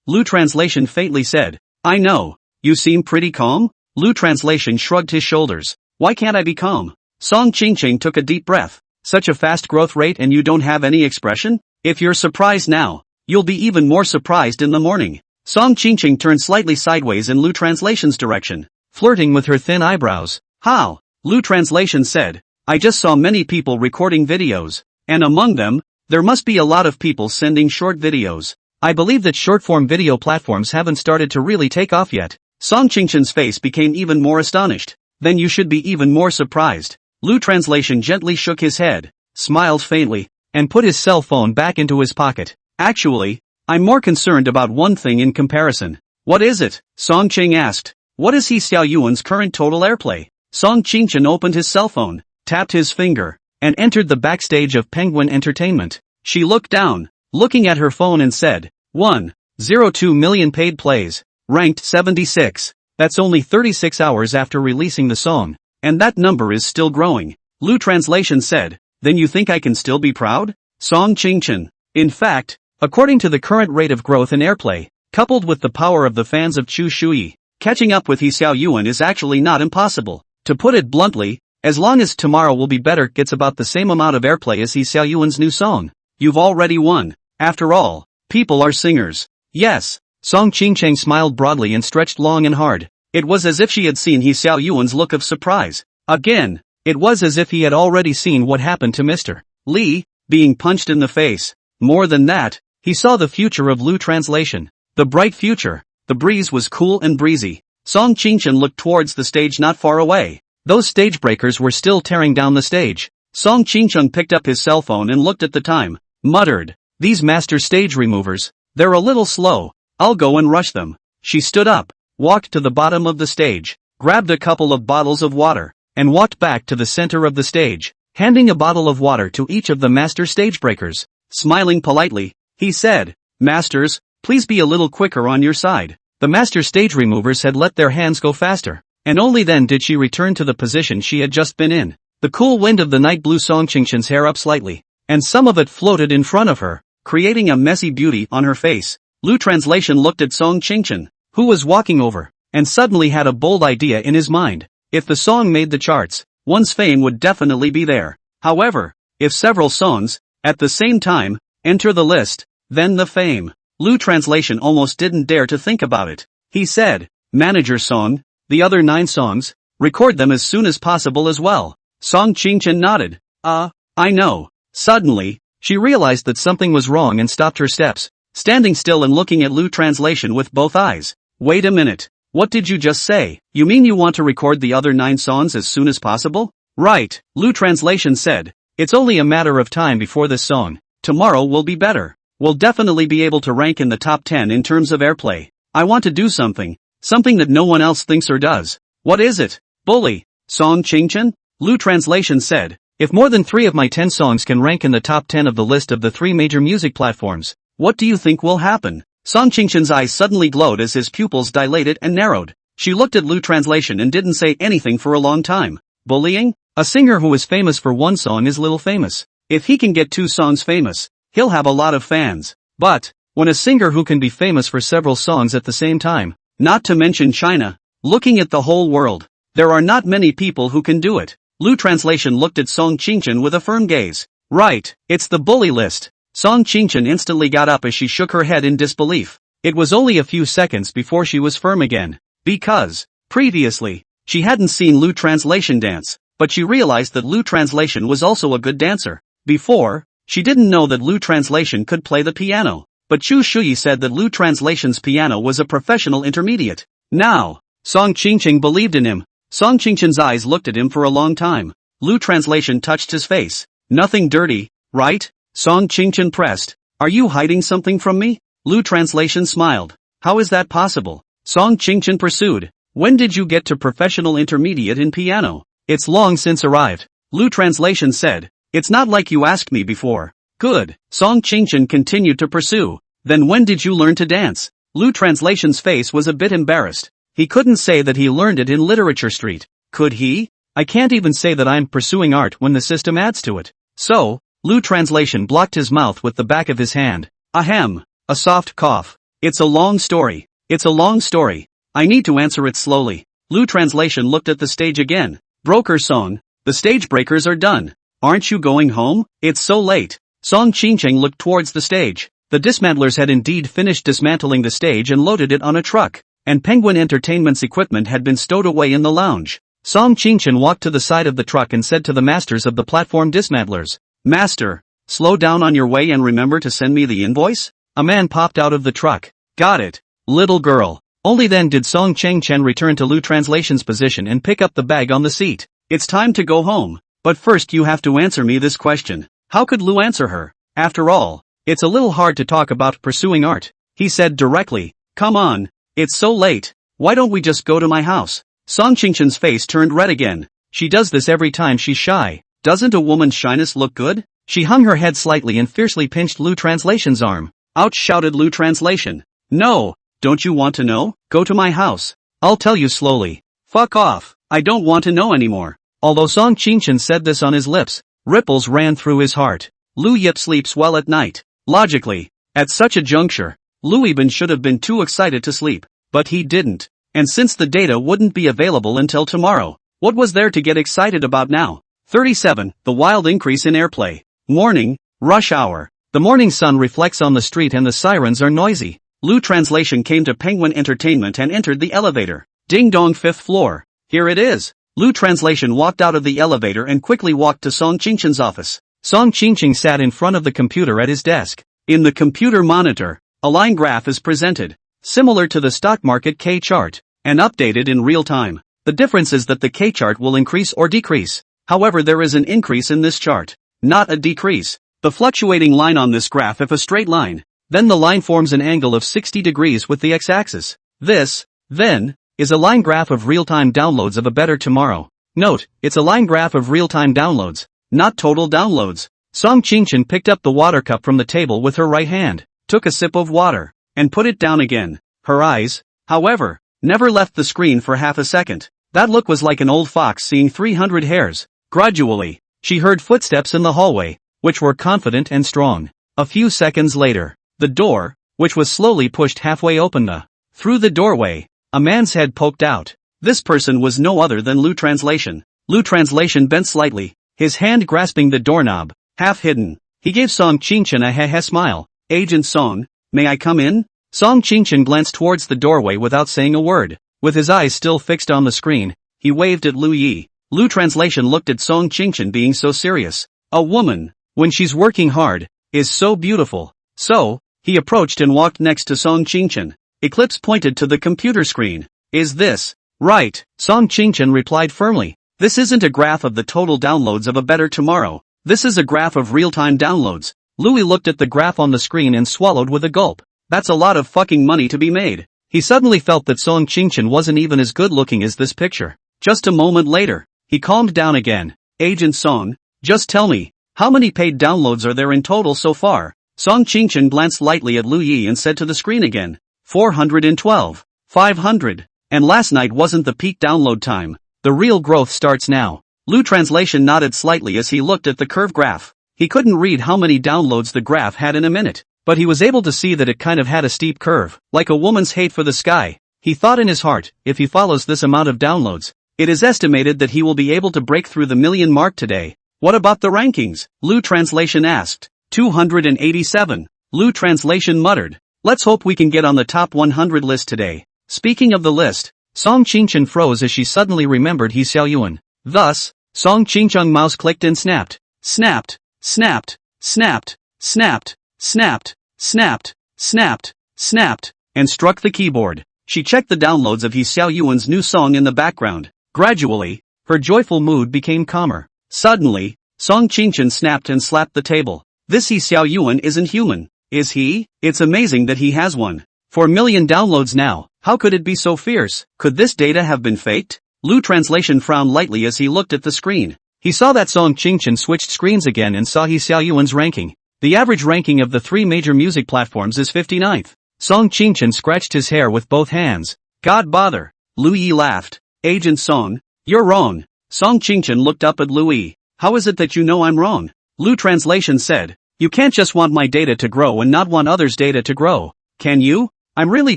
Lu Translation faintly said, I know. You seem pretty calm? Lu Translation shrugged his shoulders. Why can't I be calm? Song Qingchen took a deep breath. Such a fast growth rate and you don't have any expression? If you're surprised now, you'll be even more surprised in the morning. Song Qingchen turned slightly sideways in Lu Translation's direction, flirting with her thin eyebrows. How? Lu Translation said, I just saw many people recording videos, and among them, there must be a lot of people sending short videos. I believe that short-form video platforms haven't started to really take off yet. Song Qingchen's face became even more astonished. Then you should be even more surprised. Lu Translation gently shook his head, smiled faintly, and put his cell phone back into his pocket. Actually, I'm more concerned about one thing in comparison. What is it? Song Qing asked. What is Xiao Yuan's current total airplay? Song Qingchen opened his cell phone, tapped his finger, and entered the backstage of Penguin Entertainment. She looked down, looking at her phone and said, 1.02 million paid plays, ranked 76. That's only 36 hours after releasing the song, and that number is still growing. Lu Translation said, then you think I can still be proud? Song Qingchen. In fact, according to the current rate of growth in airplay, coupled with the power of the fans of Chu Shuyi, catching up with Xiao Yuan is actually not impossible. To put it bluntly, as long as Tomorrow Will Be Better gets about the same amount of airplay as Xiao Yuan's new song, you've already won. After all, people are singers. Yes. Song Qingchen smiled broadly and stretched long and hard. It was as if she had seen Xiao Yuan's look of surprise. Again, it was as if he had already seen what happened to Mr. Li, being punched in the face. More than that, he saw the future of Lu Translation. The bright future. The breeze was cool and breezy. Song Qingchen looked towards the stage not far away. Those stage breakers were still tearing down the stage. Song Qingchen picked up his cell phone and looked at the time. Muttered, these master stage removers, they're a little slow. I'll go and rush them. She stood up, walked to the bottom of the stage, grabbed a couple of bottles of water, and walked back to the center of the stage, handing a bottle of water to each of the master stage breakers. Smiling politely, he said, Masters, please be a little quicker on your side. The master stage removers had let their hands go faster, and only then did she return to the position she had just been in. The cool wind of the night blew Song Qingchen's hair up slightly, and some of it floated in front of her, creating a messy beauty on her face. Lu Translation looked at Song Qingchen, who was walking over, and suddenly had a bold idea in his mind. If the song made the charts, one's fame would definitely be there. However, if several songs, at the same time, enter the list, then the fame. Lu Translation almost didn't dare to think about it. He said, Manager song, the other 9 songs, record them as soon as possible as well. Song Qingchen nodded. I know. Suddenly, she realized that something was wrong and stopped her steps, standing still and looking at Lu Translation with both eyes. Wait a minute. What did you just say? You mean you want to record the other 9 songs as soon as possible? Right, Lu Translation said. It's only a matter of time before this song. Tomorrow will be better. We'll definitely be able to rank in the top 10 in terms of airplay. I want to do something that no one else thinks or does. What is it? Bully. Song Qingchen? Lu Translation said. If more than 3 of my 10 songs can rank in the top 10 of the list of the 3 major music platforms, what do you think will happen? Song Qingchen's eyes suddenly glowed as his pupils dilated and narrowed. She looked at Lu Translation and didn't say anything for a long time. Bullying? A singer who is famous for one song is little famous. If he can get 2 songs famous, he'll have a lot of fans. But, when a singer who can be famous for several songs at the same time, not to mention China, looking at the whole world, there are not many people who can do it. Lu Translation looked at Song Qingchen with a firm gaze. Right, it's the bully list. Song Qingchen instantly got up as she shook her head in disbelief. It was only a few seconds before she was firm again. Because, previously, she hadn't seen Lu Translation dance, but she realized that Lu Translation was also a good dancer. Before, she didn't know that Lu Translation could play the piano, but Chu Shuyi said that Lu Translation's piano was a professional intermediate. Now, Song Qingchen believed in him. Song Qingchen's eyes looked at him for a long time. Lu Translation touched his face. Nothing dirty, right? Song Qingchen pressed. Are you hiding something from me? Lu Translation smiled. How is that possible? Song Qingchen pursued. When did you get to professional intermediate in piano? It's long since arrived. Lu Translation said. It's not like you asked me before. Good. Song Qingchen continued to pursue. Then when did you learn to dance? Lu Translation's face was a bit embarrassed. He couldn't say that he learned it in Literature Street. Could he? I can't even say that I'm pursuing art when the system adds to it. So, Lu Translation blocked his mouth with the back of his hand. Ahem. A soft cough. It's a long story. It's a long story. I need to answer it slowly. Lu Translation looked at the stage again. Broker song. The stage breakers are done. Aren't you going home? It's so late. Song Qingchen looked towards the stage. The dismantlers had indeed finished dismantling the stage and loaded it on a truck, and Penguin Entertainment's equipment had been stowed away in the lounge. Song Qingchen walked to the side of the truck and said to the masters of the platform dismantlers, Master, slow down on your way and remember to send me the invoice? A man popped out of the truck. Got it, little girl. Only then did Song Qingchen return to Lu Translation's position and pick up the bag on the seat. It's time to go home. But first you have to answer me this question. How could Lu answer her? After all, it's a little hard to talk about pursuing art. He said directly. Come on. It's so late. Why don't we just go to my house? Song Qingchen's face turned red again. She does this every time she's shy. Doesn't a woman's shyness look good? She hung her head slightly and fiercely pinched Lu Translation's arm. Ouch, shouted Lu Translation. No, don't you want to know? Go to my house. I'll tell you slowly. Fuck off. I don't want to know anymore. Although Song Qingchen said this on his lips, ripples ran through his heart. Lu Yip sleeps well at night. Logically, at such a juncture, Lu Yibin should have been too excited to sleep, but he didn't. And since the data wouldn't be available until tomorrow, what was there to get excited about now? 37. The wild increase in airplay. Morning, rush hour. The morning sun reflects on the street and the sirens are noisy. Lu Translation came to Penguin Entertainment and entered the elevator. Ding dong, 5th floor. Here it is. Lu Translation walked out of the elevator and quickly walked to Song Qingchen's office. Song Qingchen sat in front of the computer at his desk. In the computer monitor, a line graph is presented, similar to the stock market K chart, and updated in real time. The difference is that the K chart will increase or decrease. However, there is an increase in this chart, not a decrease. The fluctuating line on this graph is a straight line. Then the line forms an angle of 60 degrees with the x-axis. This, then, is a line graph of real-time downloads of A Better Tomorrow. Note, it's a line graph of real-time downloads, not total downloads. Song Qingchen picked up the water cup from the table with her right hand, took a sip of water, and put it down again. Her eyes, however, never left the screen for half a second. That look was like an old fox seeing 300 hares. Gradually, she heard footsteps in the hallway, which were confident and strong. A few seconds later, the door, which was slowly pushed halfway opened. Through the doorway, a man's head poked out. This person was no other than Lu Translation. Lu Translation bent slightly, his hand grasping the doorknob, half hidden. He gave Song Qingchen a heh smile. Agent Song, may I come in? Song Qingchen glanced towards the doorway without saying a word. With his eyes still fixed on the screen, he waved at Lu Yi. Lu translation looked at Song Qingchen being so serious. A woman, when she's working hard, is so beautiful. So, he approached and walked next to Song Qingchen. Eclipse pointed to the computer screen. Is this right? Song Qingchen replied firmly. This isn't a graph of the total downloads of A Better Tomorrow. This is a graph of real-time downloads. Louis looked at the graph on the screen and swallowed with a gulp. That's a lot of fucking money to be made. He suddenly felt that Song Qingchen wasn't even as good looking as this picture. Just a moment later, he calmed down again. Agent Song, just tell me, how many paid downloads are there in total so far? Song Qingchen glanced lightly at Lu Yi and said to the screen again. 412. 500. And last night wasn't the peak download time. The real growth starts now. Lu translation nodded slightly as he looked at the curve graph. He couldn't read how many downloads the graph had in a minute, but he was able to see that it kind of had a steep curve, like a woman's hate for the sky. He thought in his heart, if he follows this amount of downloads, it is estimated that he will be able to break through the million mark today. What about the rankings? Lu translation asked. 287. Lu translation muttered. Let's hope we can get on the top 100 list today. Speaking of the list, Song Qingchen froze as she suddenly remembered He Xiaoyuan. Thus, Song Qingchen mouse clicked and snapped. Snapped. Snapped. Snapped. Snapped. Snapped. Snapped. Snapped. Snapped. And struck the keyboard. She checked the downloads of He Xiaoyuan's new song in the background. Gradually, her joyful mood became calmer. Suddenly, Song Qingchen snapped and slapped the table. This He Xiaoyuan isn't human, is he? It's amazing that he has one. 4 million downloads now. How could it be so fierce? Could this data have been faked? Lu translation frowned lightly as he looked at the screen. He saw that Song Qingchen switched screens again and saw He Xiaoyuan's ranking. The average ranking of the 3 major music platforms is 59th. Song Qingchen scratched his hair with both hands. God bother. Lu Yi laughed. Agent Song, you're wrong. Song Qingchen looked up at Lu Yi. How is it that you know I'm wrong? Lu translation said. You can't just want my data to grow and not want others' data to grow. Can you? I'm really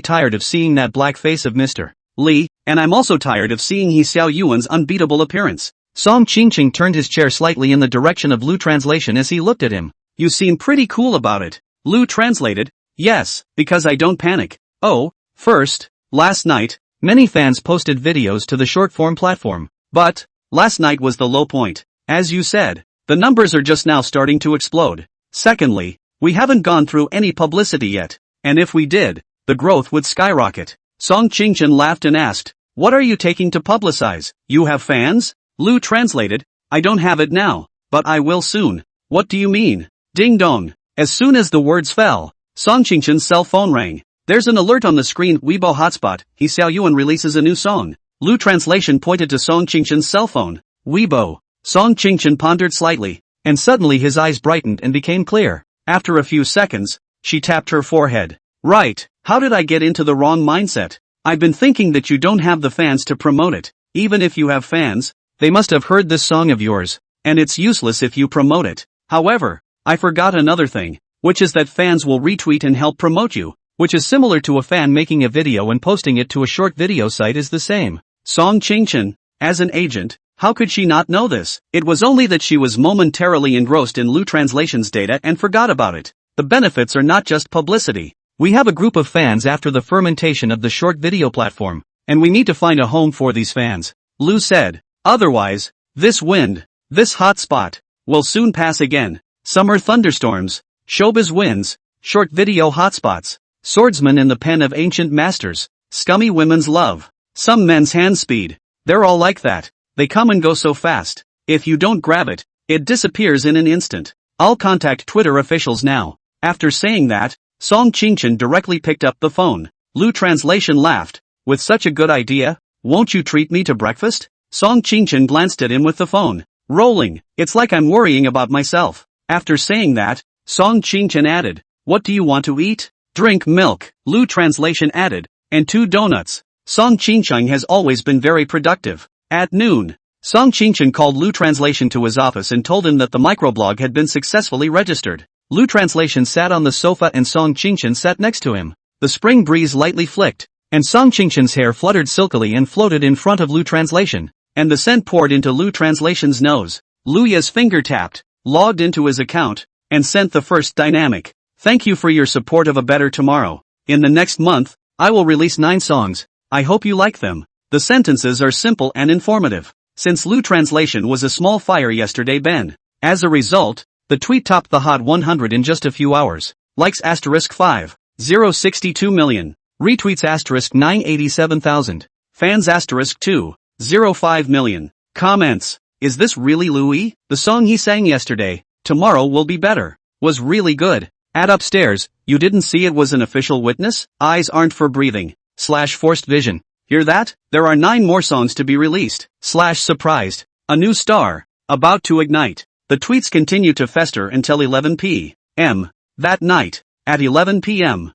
tired of seeing that black face of Mr. Li, and I'm also tired of seeing He Xiaoyuan's unbeatable appearance. Song Qingchen turned his chair slightly in the direction of Lu translation as he looked at him. You seem pretty cool about it. Lu translated. Yes, because I don't panic. Oh, first, last night, many fans posted videos to the short-form platform. But, last night was the low point. As you said, the numbers are just now starting to explode. Secondly, we haven't gone through any publicity yet. And if we did, the growth would skyrocket. Song Qingchen laughed and asked, what are you taking to publicize? You have fans? Lu translated, I don't have it now, but I will soon. What do you mean? Ding dong. As soon as the words fell, Song Qingchen's cell phone rang. There's an alert on the screen. Weibo hotspot. He Xiaoyuan releases a new song. Lu translation pointed to Song Qingchen's cell phone. Weibo. Song Qingchen pondered slightly, and suddenly his eyes brightened and became clear. After a few seconds, she tapped her forehead. Right, how did I get into the wrong mindset? I've been thinking that you don't have the fans to promote it. Even if you have fans, they must have heard this song of yours, and it's useless if you promote it. However, I forgot another thing, which is that fans will retweet and help promote you, which is similar to a fan making a video and posting it to a short video site is the same. Song Qingchen, as an agent, how could she not know this? It was only that she was momentarily engrossed in Lu translation's data and forgot about it. The benefits are not just publicity. We have a group of fans after the fermentation of the short video platform, and we need to find a home for these fans. Lu said. Otherwise, this wind, this hot spot, will soon pass again. Summer thunderstorms, showbiz winds, short video hotspots, swordsmen in the pen of ancient masters, scummy women's love, some men's hand speed. They're all like that. They come and go so fast. If you don't grab it, it disappears in an instant. I'll contact Twitter officials now. After saying that, Song Qingchen directly picked up the phone. Lu translation laughed. With such a good idea, won't you treat me to breakfast? Song Qingchen glanced at him with the phone. Rolling. It's like I'm worrying about myself. After saying that, Song Qingchen added, what do you want to eat? Drink milk. Lu translation added, and 2 donuts. Song Qingchen has always been very productive. At noon, Song Qingchen called Lu translation to his office and told him that the microblog had been successfully registered. Lu translation sat on the sofa and Song Qingchen sat next to him. The spring breeze lightly flicked, and Song Qingchen's hair fluttered silkily and floated in front of Lu translation, and the scent poured into Lu translation's nose. Lu Ya's finger tapped, logged into his account, and sent the first dynamic. Thank you for your support of A Better Tomorrow. In the next month, I will release 9 songs. I hope you like them. The sentences are simple and informative. Since Lu translation was a small fire yesterday Ben. As a result, the tweet topped the Hot 100 in just a few hours. Likes *5,062 million. Retweets *987,000. Fans *2,05 million. Comments. Is this really Louis? The song he sang yesterday, Tomorrow Will Be Better, was really good. At upstairs, you didn't see it was an official witness? Eyes aren't for breathing. /forced vision. Hear that? There are 9 more songs to be released. /surprised. A new star. About to ignite. The tweets continue to fester until 11 p.m. that night. At 11 p.m.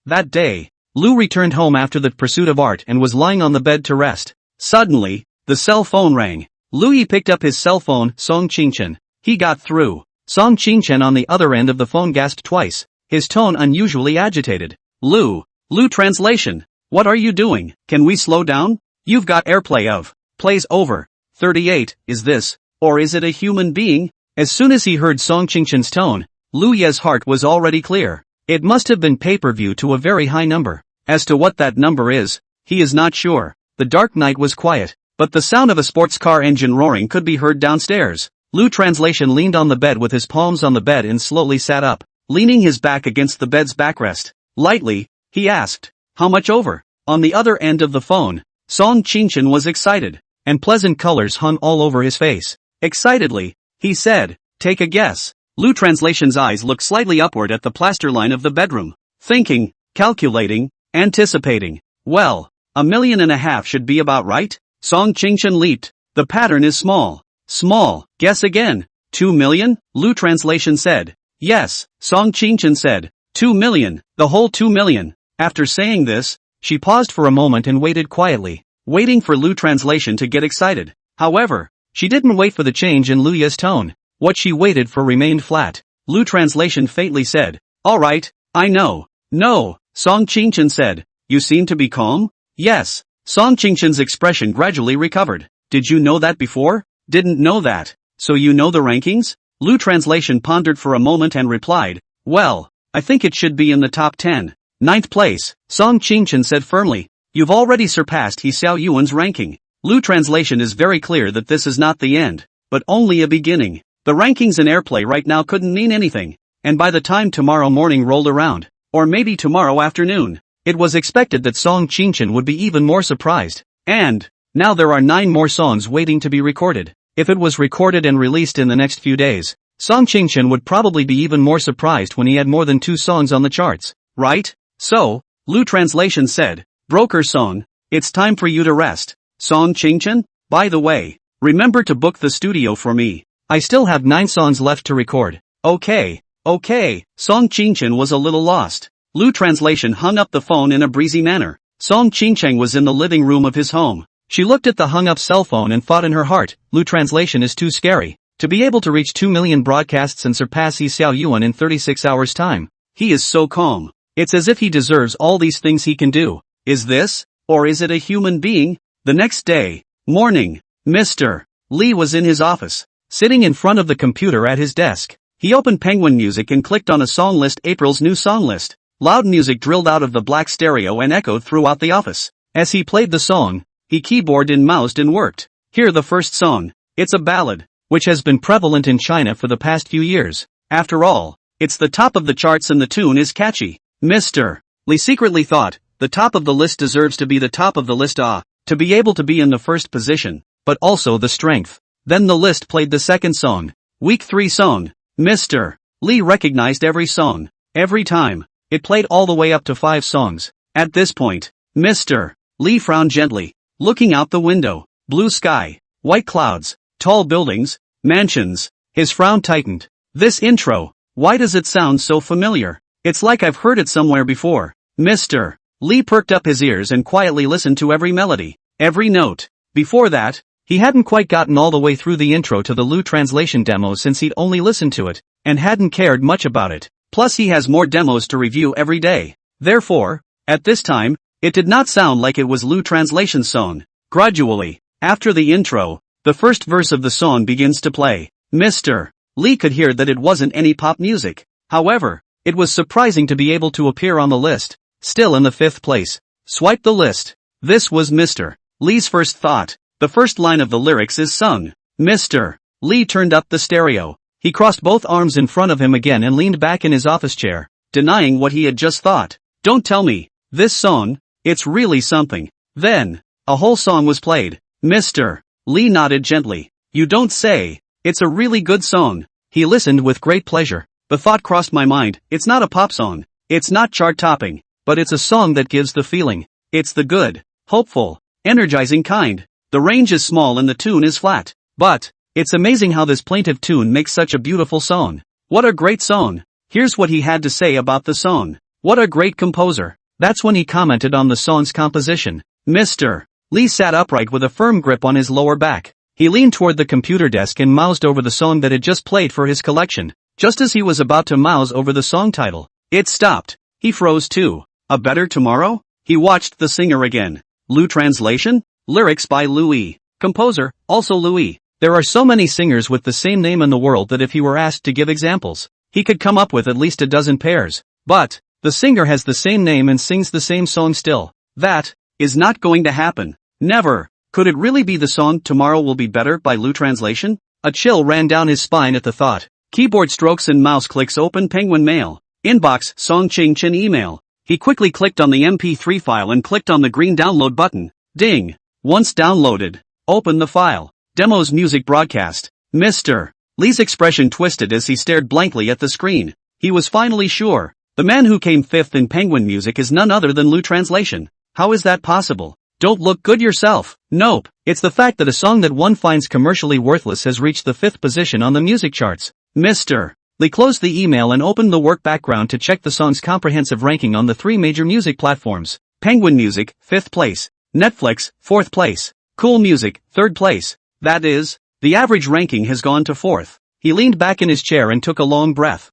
that day, Lu returned home after the pursuit of art and was lying on the bed to rest. Suddenly, the cell phone rang. Louis picked up his cell phone. Song Qingchen. He got through. Song Qingchen on the other end of the phone gasped twice, his tone unusually agitated. Lu translation. What are you doing? Can we slow down? You've got airplay of. Plays over. 38, is this, or is it a human being? As soon as he heard Song Qingchen's tone, Lu Ye's heart was already clear. It must have been pay-per-view to a very high number. As to what that number is, he is not sure. The dark night was quiet, but the sound of a sports car engine roaring could be heard downstairs. Lu translation leaned on the bed with his palms on the bed and slowly sat up, leaning his back against the bed's backrest. Lightly, he asked, how much over? On the other end of the phone, Song Qingchen was excited, and pleasant colors hung all over his face. Excitedly, he said, take a guess. Lu translation's eyes looked slightly upward at the plaster line of the bedroom, thinking, calculating, anticipating. Well, $1.5 million should be about right? Song Qingchen leaped. The pattern is small. Small, guess again. 2 million? Lu translation said. Yes, Song Qingchen said. 2 million, the whole 2 million. After saying this, she paused for a moment and waited quietly, waiting for Lu translation to get excited. However, she didn't wait for the change in Lu Ye's tone. What she waited for remained flat. Lu translation faintly said, alright, I know. No, Song Qingchen said. You seem to be calm? Yes. Song Qingchen's expression gradually recovered. Did you know that before? Didn't know that. So you know the rankings? Lu translation pondered for a moment and replied, well, I think it should be in the top 10. 9th place, Song Qingchen said firmly. You've already surpassed He Xiao Yuan's ranking. Lu translation is very clear that this is not the end, but only a beginning. The rankings in airplay right now couldn't mean anything, and by the time tomorrow morning rolled around, or maybe tomorrow afternoon, it was expected that Song Qingchen would be even more surprised. And now there are 9 more songs waiting to be recorded. If it was recorded and released in the next few days, Song Qingchen would probably be even more surprised when he had more than 2 songs on the charts, right? So, Lu translation said, broker song, it's time for you to rest. Song Qingchen, by the way, remember to book the studio for me. I still have 9 songs left to record. Okay. Song Qingchen was a little lost. Lu translation hung up the phone in a breezy manner. Song Qingchen was in the living room of his home. She looked at the hung-up cell phone and thought in her heart, Lu translation is too scary. To be able to reach 2 million broadcasts and surpass He Xiao Yuan in 36 hours time. He is so calm. It's as if he deserves all these things he can do. Is this, or is it a human being? The next day, morning, Mr. Lee was in his office, sitting in front of the computer at his desk. He opened Penguin Music and clicked on a song list, April's new song list. Loud music drilled out of the black stereo and echoed throughout the office. As he played the song, he keyboarded and moused and worked. Hear the first song. It's a ballad, which has been prevalent in China for the past few years. After all, it's the top of the charts and the tune is catchy. Mr. Lee secretly thought, the top of the list deserves to be the top of the list, to be able to be in the first position, but also the strength. Then the list played the second song. Week 3 song. Mr. Lee recognized every song. Every time. It played all the way up to 5 songs. At this point, Mr. Lee frowned gently, looking out the window. Blue sky, white clouds, tall buildings, mansions. His frown tightened. This intro, why does it sound so familiar? It's like I've heard it somewhere before. Mr. Lee perked up his ears and quietly listened to every melody, every note. Before that, he hadn't quite gotten all the way through the intro to the Lu translation demo since he'd only listened to it, and hadn't cared much about it. Plus he has more demos to review every day. Therefore, at this time, it did not sound like it was Lu translation's song. Gradually, after the intro, the first verse of the song begins to play. Mr. Lee could hear that it wasn't any pop music. However, it was surprising to be able to appear on the list, still in the 5th place. Swipe the list. This was Mr. Lee's first thought. The first line of the lyrics is sung. Mr. Lee turned up the stereo. He crossed both arms in front of him again and leaned back in his office chair, denying what he had just thought. Don't tell me. This song, it's really something. Then, a whole song was played. Mr. Lee nodded gently. You don't say. It's a really good song. He listened with great pleasure. The thought crossed my mind, it's not a pop song. It's not chart-topping. But it's a song that gives the feeling. It's the good, hopeful, energizing kind. The range is small and the tune is flat. But, it's amazing how this plaintive tune makes such a beautiful song. What a great song. Here's what he had to say about the song. What a great composer. That's when he commented on the song's composition. Mr. Lee sat upright with a firm grip on his lower back. He leaned toward the computer desk and moused over the song that had just played for his collection. Just as he was about to mouse over the song title, it stopped. He froze too. A Better Tomorrow? He watched the singer again. Lou translation? Lyrics by Louis. Composer, also Louis. There are so many singers with the same name in the world that if he were asked to give examples, he could come up with at least a dozen pairs. But, the singer has the same name and sings the same song still. That is not going to happen. Never. Could it really be the song Tomorrow Will Be Better by Lou Translation? A chill ran down his spine at the thought. Keyboard strokes and mouse clicks open Penguin Mail. Inbox, Song Ching Chin email. He quickly clicked on the MP3 file and clicked on the green download button. Ding. Once downloaded. Open the file. Demos music broadcast. Mr. Lee's expression twisted as he stared blankly at the screen. He was finally sure. The man who came fifth in Penguin Music is none other than Lou Translation. How is that possible? Don't look good yourself. Nope. It's the fact that a song that one finds commercially worthless has reached the 5th position on the music charts. Mr. Lee closed the email and opened the work background to check the song's comprehensive ranking on the 3 major music platforms. Penguin Music, 5th place. Netflix, 4th place. Cool Music, 3rd place. That is, the average ranking has gone to 4th. He leaned back in his chair and took a long breath.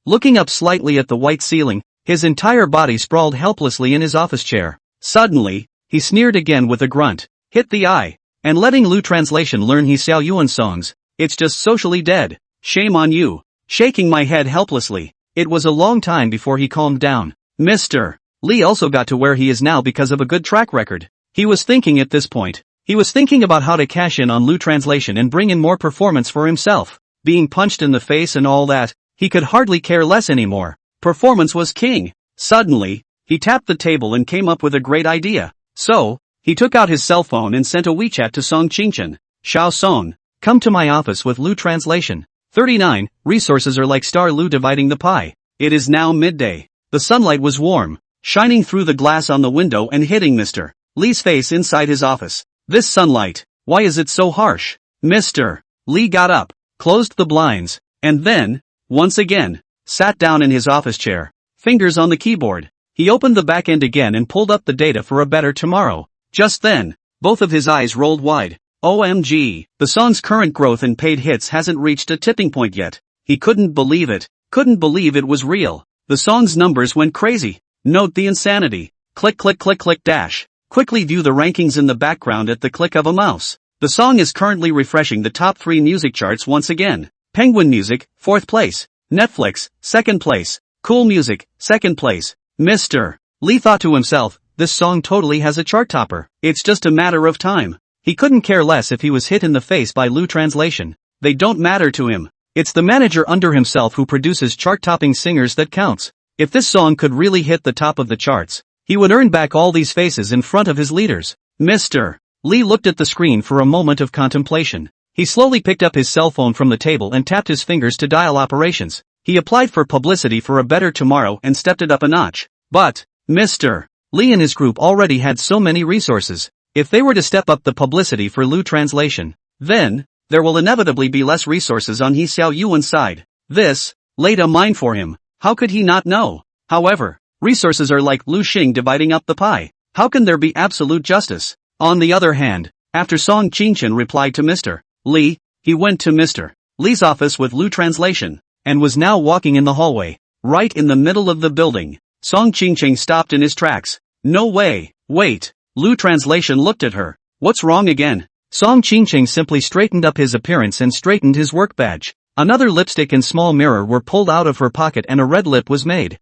Looking up slightly at the white ceiling, his entire body sprawled helplessly in his office chair. Suddenly, he sneered again with a grunt. Hit the eye. And letting Lou Translation learn he Xiao Yuan songs. It's just socially dead. Shame on you. Shaking my head helplessly. It was a long time before he calmed down. Mr. Lee also got to where he is now because of a good track record. He was thinking at this point. He was thinking about how to cash in on Lou Translation and bring in more performance for himself. Being punched in the face and all that, he could hardly care less anymore. Performance was king. Suddenly, he tapped the table and came up with a great idea. So, he took out his cell phone and sent a WeChat to Song Qingchen. Xiao Song, come to my office with Lou Translation. 39, resources are like star Lou dividing the pie. It is now midday. The sunlight was warm, shining through the glass on the window and hitting Mr. Lee's face inside his office. This sunlight, why is it so harsh? Mr. Lee got up, closed the blinds, and then, once again, sat down in his office chair, fingers on the keyboard. He opened the back end again and pulled up the data for A Better Tomorrow. Just then, both of his eyes rolled wide. OMG, the song's current growth in paid hits hasn't reached a tipping point yet. He couldn't believe it. Couldn't believe it was real. The song's numbers went crazy. Note the insanity. Click click click click dash. Quickly view the rankings in the background at the click of a mouse. The song is currently refreshing the top 3 music charts once again. Penguin Music, 4th place. Netflix, 2nd place. Cool Music, 2nd place. Mr. Lee thought to himself, this song totally has a chart topper. It's just a matter of time. He couldn't care less if he was hit in the face by Lou Translation. They don't matter to him. It's the manager under himself who produces chart-topping singers that counts. If this song could really hit the top of the charts, he would earn back all these faces in front of his leaders. Mr. Lee looked at the screen for a moment of contemplation. He slowly picked up his cell phone from the table and tapped his fingers to dial operations. He applied for publicity for A Better Tomorrow and stepped it up a notch. But, Mr. Lee and his group already had so many resources. If they were to step up the publicity for Lou Translation, then, there will inevitably be less resources on He Xiao Yuan's side. This laid a mine for him. How could he not know? However, resources are like Lu Xing dividing up the pie. How can there be absolute justice? On the other hand, after Song Qingchen replied to Mr. Lee, he went to Mr. Lee's office with Lou Translation, and was now walking in the hallway, right in the middle of the building. Song Qingchen stopped in his tracks. No way, wait. Lou Translation looked at her. What's wrong again? Song Qingchen simply straightened up his appearance and straightened his work badge. Another lipstick and small mirror were pulled out of her pocket and a red lip was made.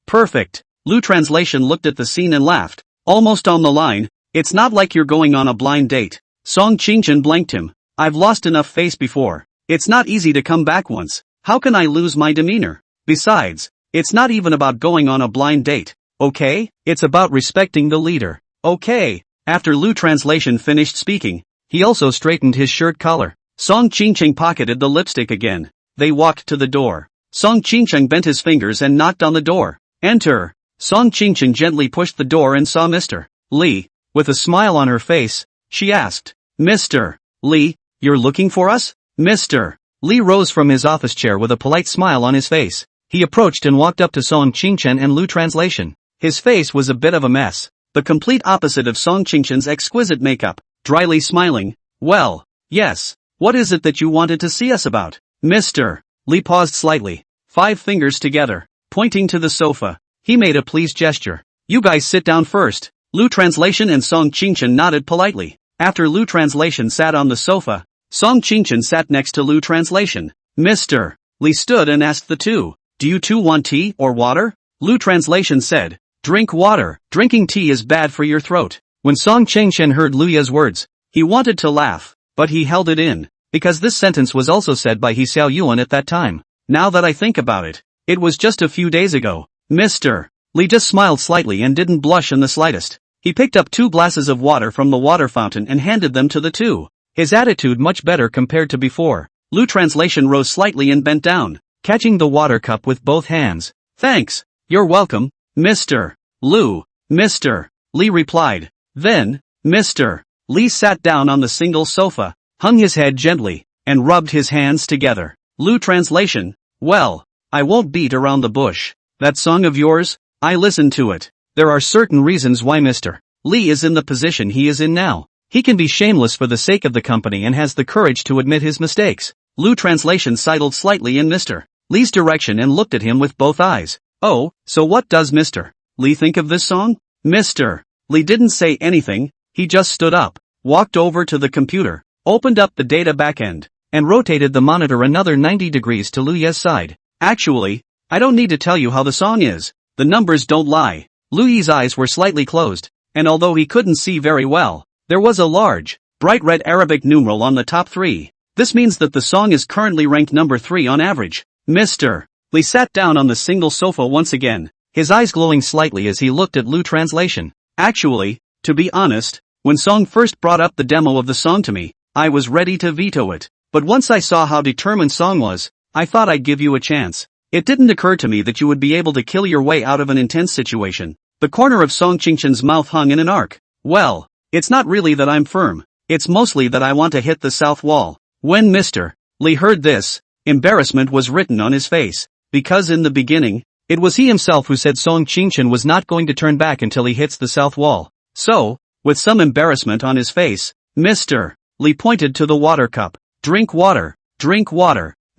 Perfect. Lou Translation looked at the scene and laughed. Almost on the line, It's not like you're going on a blind date. Song Qingchen blanked him. I've lost enough face before. It's not easy to come back once. How can I lose my demeanor? Besides, it's not even about going on a blind date, okay? It's about respecting the leader, okay? After Lu Translation finished speaking, he also straightened his shirt collar. Song Qingchen pocketed the lipstick again. They walked to the door. Song Qingchen bent his fingers and knocked on the door. Enter. Song Qingchen gently pushed the door and saw Mr. Li. With a smile on her face, she asked, Mr. Li, you're looking for us? Mr. Li rose from his office chair with a polite smile on his face. He approached and walked up to Song Qingchen and Lu Translation. His face was a bit of a mess, the complete opposite of Song Qingchen's exquisite makeup. Dryly smiling, well, yes, what is it that you wanted to see us about? Mr. Li paused slightly, 5 fingers together, pointing to the sofa. He made a pleased gesture. You guys sit down first. Lu Translation and Song Qingchen nodded politely. After Lu Translation sat on the sofa, Song Qingchen sat next to Lu Translation. Mr. Li stood and asked the two, do you two want tea or water? Lu Translation said, drink water. Drinking tea is bad for your throat. When Song Qingchen heard Luya's words, he wanted to laugh, but he held it in, because this sentence was also said by He Xiao Yuan at that time. Now that I think about it, it was just a few days ago. Mr. Li just smiled slightly and didn't blush in the slightest. He picked up 2 glasses of water from the water fountain and handed them to the two. His attitude much better compared to before. Lu Translation rose slightly and bent down, catching the water cup with both hands. Thanks. You're welcome, Mr. Lu. Mr. Li replied. Then, Mr. Li sat down on the single sofa, hung his head gently, and rubbed his hands together. Lu Translation. Well, I won't beat around the bush. That song of yours, I listened to it. There are certain reasons why Mr. Li is in the position he is in now. He can be shameless for the sake of the company and has the courage to admit his mistakes. Lu Translation sidled slightly in Mr. Li's direction and looked at him with both eyes. Oh, so what does Mr. Li think of this song? Mr. Li didn't say anything, he just stood up, walked over to the computer, opened up the data backend, and rotated the monitor another 90 degrees to Luya's side. Actually, I don't need to tell you how the song is. The numbers don't lie. Luyi's eyes were slightly closed, and although he couldn't see very well, there was a large, bright red Arabic numeral on the top 3. This means that the song is currently ranked number 3 on average. Mr. Li sat down on the single sofa once again, his eyes glowing slightly as he looked at Lu Translation. Actually, to be honest, when Song first brought up the demo of the song to me, I was ready to veto it. But once I saw how determined Song was, I thought I'd give you a chance. It didn't occur to me that you would be able to kill your way out of an intense situation. The corner of Song Qingchen's mouth hung in an arc. Well, it's not really that I'm firm. It's mostly that I want to hit the south wall. When Mr. Li heard this, embarrassment was written on his face. Because in the beginning, it was he himself who said Song Qingchen was not going to turn back until he hits the south wall. So, with some embarrassment on his face, Mr. Li pointed to the water cup. Drink water,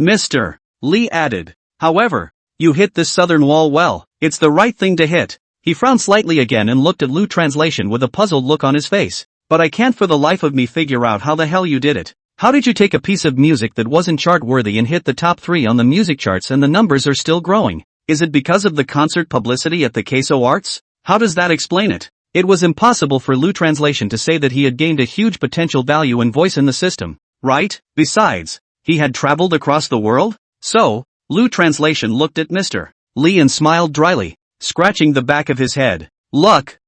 Mr. Li added. However, you hit this southern wall well. It's the right thing to hit. He frowned slightly again and looked at Lu Translation with a puzzled look on his face. But I can't for the life of me figure out how the hell you did it. How did you take a piece of music that wasn't chart-worthy and hit the top 3 on the music charts and the numbers are still growing? Is it because of the concert publicity at the Queso Arts? How does that explain it? It was impossible for Lu Translation to say that he had gained a huge potential value and voice in the system, right? Besides, he had traveled across the world? So, Lu Translation looked at Mr. Li and smiled dryly, scratching the back of his head. Luck.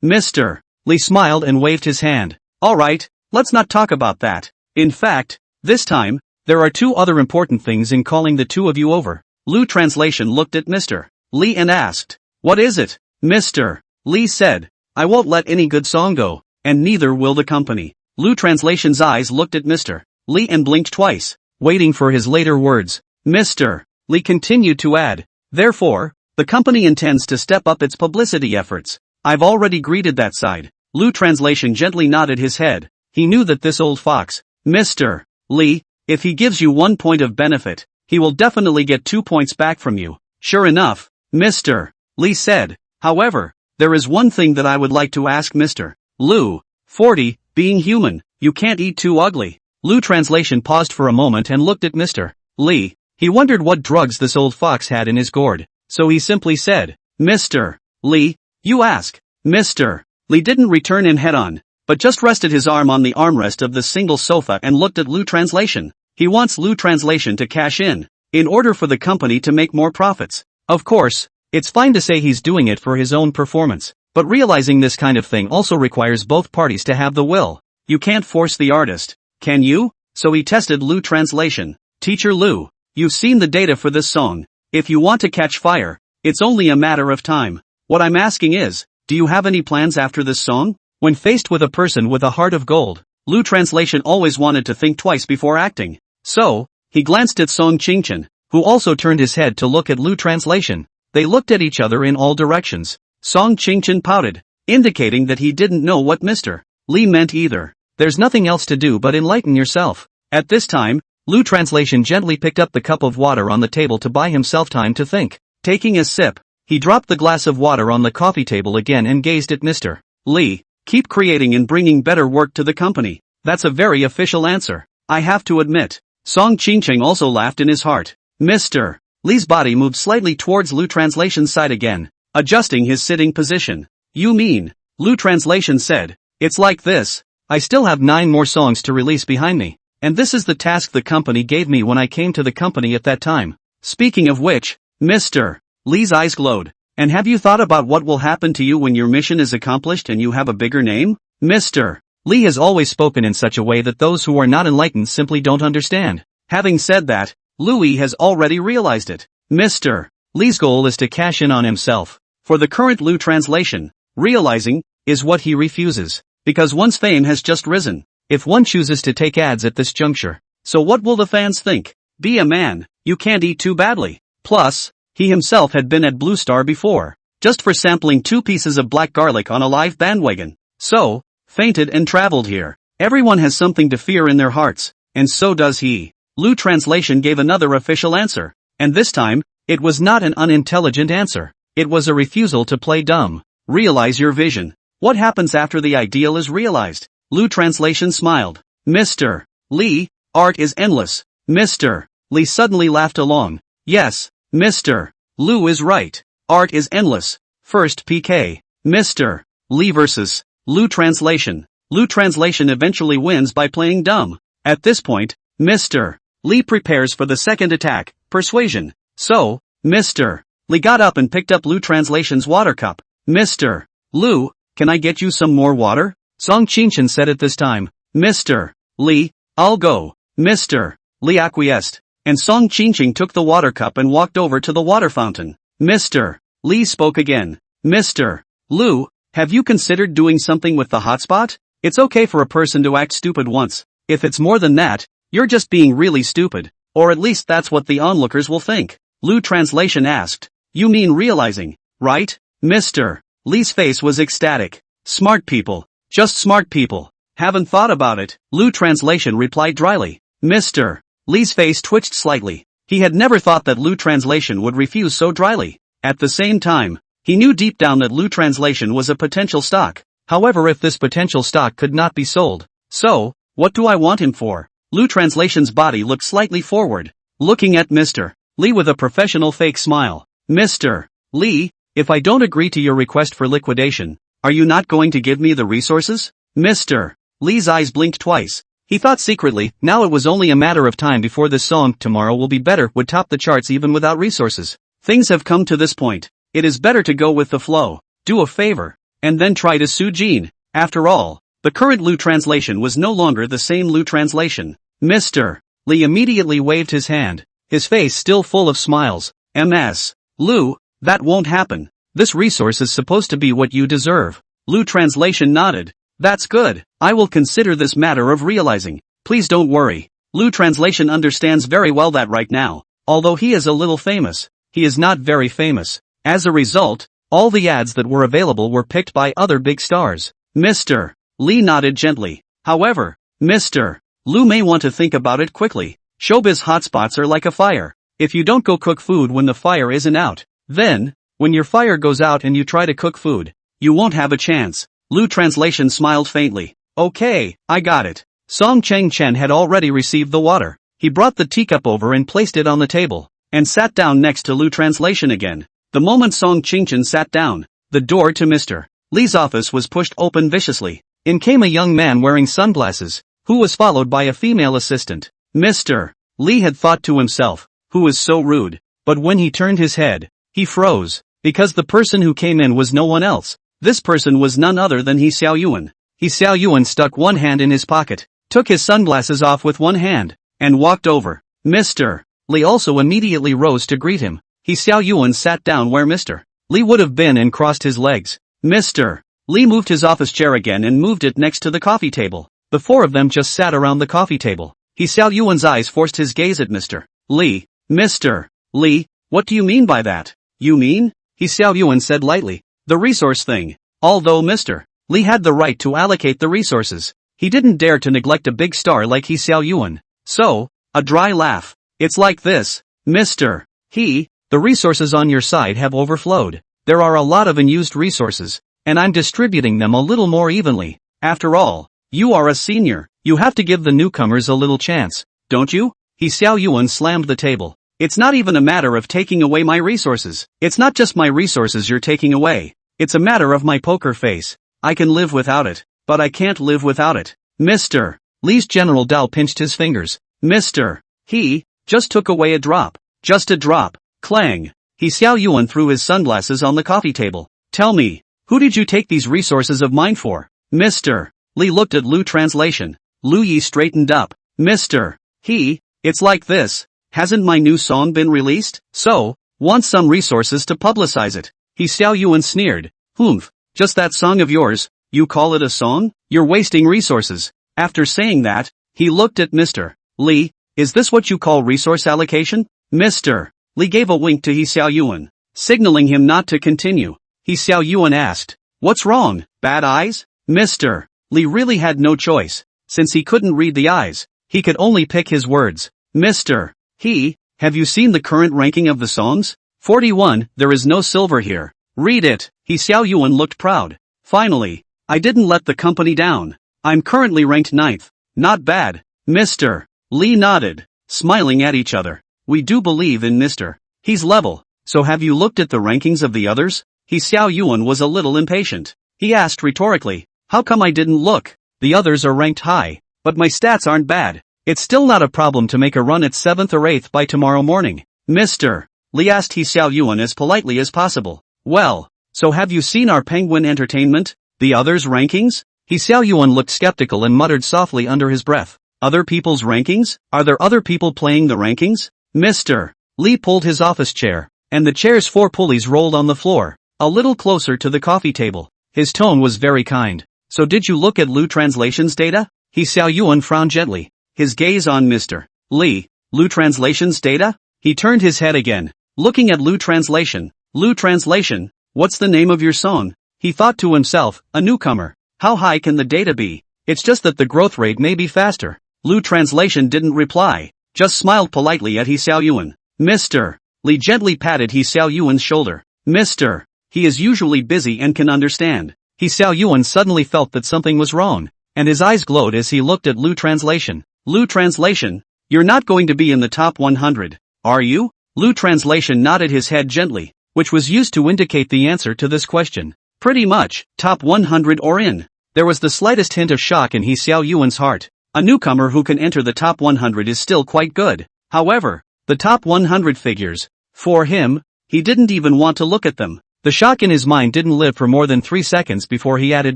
Mr. Li smiled and waved his hand. Alright, let's not talk about that. In fact, this time, there are 2 other important things in calling the 2 of you over. Lu Translation looked at Mr. Li and asked, what is it? Mr. Li said, I won't let any good song go, and neither will the company. Lu Translation's eyes looked at Mr. Li and blinked twice, waiting for his later words. Mr. Li continued to add, therefore, the company intends to step up its publicity efforts. I've already greeted that side. Lu Translation gently nodded his head. He knew that this old fox, Mr. Li, if he gives you 1 point of benefit, he will definitely get 2 points back from you. Sure enough, Mr. Li said. However, there is one thing that I would like to ask Mr. Lu. 40, being human, you can't eat too ugly. Lu Translation paused for a moment and looked at Mr. Li. He wondered what drugs this old fox had in his gourd, so he simply said, Mr. Li, you ask. Mr. Li didn't return him head-on, but just rested his arm on the armrest of the single sofa and looked at Lu Translation. He wants Lu Translation to cash in order for the company to make more profits. Of course, it's fine to say he's doing it for his own performance, but realizing this kind of thing also requires both parties to have the will. You can't force the artist, can you? So he tested Lu Translation. Teacher Lu, you've seen the data for this song. If you want to catch fire, it's only a matter of time. What I'm asking is, do you have any plans after this song? When faced with a person with a heart of gold, Lu Translation always wanted to think twice before acting. So, he glanced at Song Qingchen, who also turned his head to look at Lu Translation. They looked at each other in all directions. Song Qingchen pouted, indicating that he didn't know what Mr. Li meant either. There's nothing else to do but enlighten yourself. At this time, Lu Translation gently picked up the cup of water on the table to buy himself time to think. Taking a sip, he dropped the glass of water on the coffee table again and gazed at Mr. Li. Keep creating and bringing better work to the company. That's a very official answer. I have to admit. Song Qingchen also laughed in his heart. Mr. Li's body moved slightly towards Lu Translation's side again, adjusting his sitting position. You mean? Lu Translation said. It's like this. I still have 9 more songs to release behind me, and this is the task the company gave me when I came to the company at that time. Speaking of which, Mr. Li's eyes glowed. And have you thought about what will happen to you when your mission is accomplished and you have a bigger name? Mr. Li has always spoken in such a way that those who are not enlightened simply don't understand. Having said that, Louis has already realized it. Mr. Li's goal is to cash in on himself. For the current Lu Translation, realizing is what he refuses. Because one's fame has just risen. If one chooses to take ads at this juncture, so what will the fans think? Be a man, you can't eat too badly. Plus, he himself had been at Blue Star before, just for sampling 2 pieces of black garlic on a live bandwagon. So, fainted and traveled here. Everyone has something to fear in their hearts, and so does he. Lu Translation gave another official answer, and this time, it was not an unintelligent answer. It was a refusal to play dumb. Realize your vision. What happens after the ideal is realized? Lu Translation smiled. Mr. Li, art is endless. Mr. Li suddenly laughed along. Yes. Mr. Lu is right. Art is endless. First PK. Mr. Li vs. Lu Translation. Lu Translation eventually wins by playing dumb. At this point, Mr. Li prepares for the second attack, persuasion. So, Mr. Li got up and picked up Lu Translation's water cup. Mr. Lu, can I get you some more water? Song Qingchen said at this time. Mr. Li, I'll go. Mr. Li acquiesced. And Song Qingchen took the water cup and walked over to the water fountain. Mr. Li spoke again. Mr. Lu, have you considered doing something with the hotspot? It's okay for a person to act stupid once. If it's more than that, you're just being really stupid. Or at least that's what the onlookers will think. Lu Translation asked. You mean realizing, right? Mr. Li's face was ecstatic. Smart people. Just smart people. Haven't thought about it. Lu Translation replied dryly. Mr. Li's face twitched slightly. He had never thought that Lu Translation would refuse so dryly. At the same time, he knew deep down that Lu Translation was a potential stock. However, if this potential stock could not be sold, so, what do I want him for? Lu Translation's body looked slightly forward, looking at Mr. Li with a professional fake smile. Mr. Li, if I don't agree to your request for liquidation, are you not going to give me the resources? Mr. Li's eyes blinked twice. He thought secretly, now it was only a matter of time before this song, Tomorrow Will Be Better, would top the charts even without resources. Things have come to this point. It is better to go with the flow, do a favor, and then try to sue Jean. After all, the current Lu Translation was no longer the same Lu Translation. Mr. Li immediately waved his hand, his face still full of smiles. Ms. Lu, that won't happen. This resource is supposed to be what you deserve. Lu Translation nodded. That's good. I will consider this matter of realizing. Please don't worry. Lu Translation understands very well that right now, although he is a little famous, he is not very famous. As a result, all the ads that were available were picked by other big stars. Mr. Li nodded gently. However, Mr. Lu may want to think about it quickly. Showbiz hotspots are like a fire. If you don't go cook food when the fire isn't out, then, when your fire goes out and you try to cook food, you won't have a chance. Lu Translation smiled faintly. Okay, I got it. Song Chen had already received the water. He brought the teacup over and placed it on the table, and sat down next to Lu Translation again. The moment Song Chen sat down, the door to Mr. Lee's office was pushed open viciously. In came a young man wearing sunglasses, who was followed by a female assistant. Mr. Lee had thought to himself, who is so rude? But when he turned his head, he froze, because the person who came in was no one else. This person was none other than He Xiaoyuan. He Xiaoyuan stuck one hand in his pocket, took his sunglasses off with one hand, and walked over. Mr. Lee also immediately rose to greet him. He Xiaoyuan sat down where Mr. Lee would have been and crossed his legs. Mr. Lee moved his office chair again and moved it next to the coffee table. The four of them just sat around the coffee table. He Xiaoyuan's eyes forced his gaze at Mr. Lee. Mr. Lee, what do you mean by that? You mean? He Xiaoyuan said lightly. The resource thing. Although Mr. Lee had the right to allocate the resources, he didn't dare to neglect a big star like He Xiaoyuan. So, a dry laugh. It's like this, Mr. He, the resources on your side have overflowed. There are a lot of unused resources, and I'm distributing them a little more evenly. After all, you are a senior. You have to give the newcomers a little chance, don't you? He Xiaoyuan slammed the table. It's not even a matter of taking away my resources. It's not just my resources you're taking away. It's a matter of my poker face. I can live without it, but I can't live without it. Mr. Lee's General Dao pinched his fingers. Mr. He just took away a drop. Just a drop. Clang. He Xiaoyuan threw his sunglasses on the coffee table. Tell me, who did you take these resources of mine for? Mr. Lee looked at Lu Translation. Lu Yi straightened up. Mr. He, it's like this. Hasn't my new song been released? So, want some resources to publicize it. He Xiaoyuan sneered. Humph, just that song of yours, you call it a song? You're wasting resources. After saying that, he looked at Mr. Lee. Is this what you call resource allocation? Mr. Lee gave a wink to He Xiaoyuan, signaling him not to continue. He Xiaoyuan asked, what's wrong, bad eyes? Mr. Lee really had no choice. Since he couldn't read the eyes, he could only pick his words. Mr. He, have you seen the current ranking of the songs? 41, there is no silver here. Read it. He Xiaoyuan looked proud. Finally, I didn't let the company down. I'm currently ranked 9th. Not bad. Mr. Lee nodded, smiling at each other. We do believe in Mr. He's level. So have you looked at the rankings of the others? He Xiaoyuan was a little impatient. He asked rhetorically, how come I didn't look? The others are ranked high, but my stats aren't bad. It's still not a problem to make a run at 7th or 8th by tomorrow morning. Mr. Lee asked He Xiaoyuan as politely as possible. Well, so have you seen our Penguin Entertainment? The others' rankings? He Xiaoyuan looked skeptical and muttered softly under his breath. Other people's rankings? Are there other people playing the rankings? Mr. Lee pulled his office chair, and the chair's 4 pulleys rolled on the floor, a little closer to the coffee table. His tone was very kind. So did you look at Lu Translation's data? He Xiaoyuan frowned gently, his gaze on Mr. Lee. Lu Translation's data? He turned his head again, looking at Lu Translation. Lu Translation, what's the name of your song? He thought to himself, a newcomer. How high can the data be? It's just that the growth rate may be faster. Lu Translation didn't reply, just smiled politely at He Xiaoyuan. Mr. Lee gently patted He Xiaoyuan's shoulder. Mr. He is usually busy and can understand. He Xiaoyuan suddenly felt that something was wrong, and his eyes glowed as he looked at Lu Translation. Lu Translation, you're not going to be in the top 100, are you? Lu Translation nodded his head gently, which was used to indicate the answer to this question. Pretty much, top 100 or in. There was the slightest hint of shock in He Xiaoyuan's heart. A newcomer who can enter the top 100 is still quite good. However, the top 100 figures, for him, he didn't even want to look at them. The shock in his mind didn't live for more than 3 seconds before he added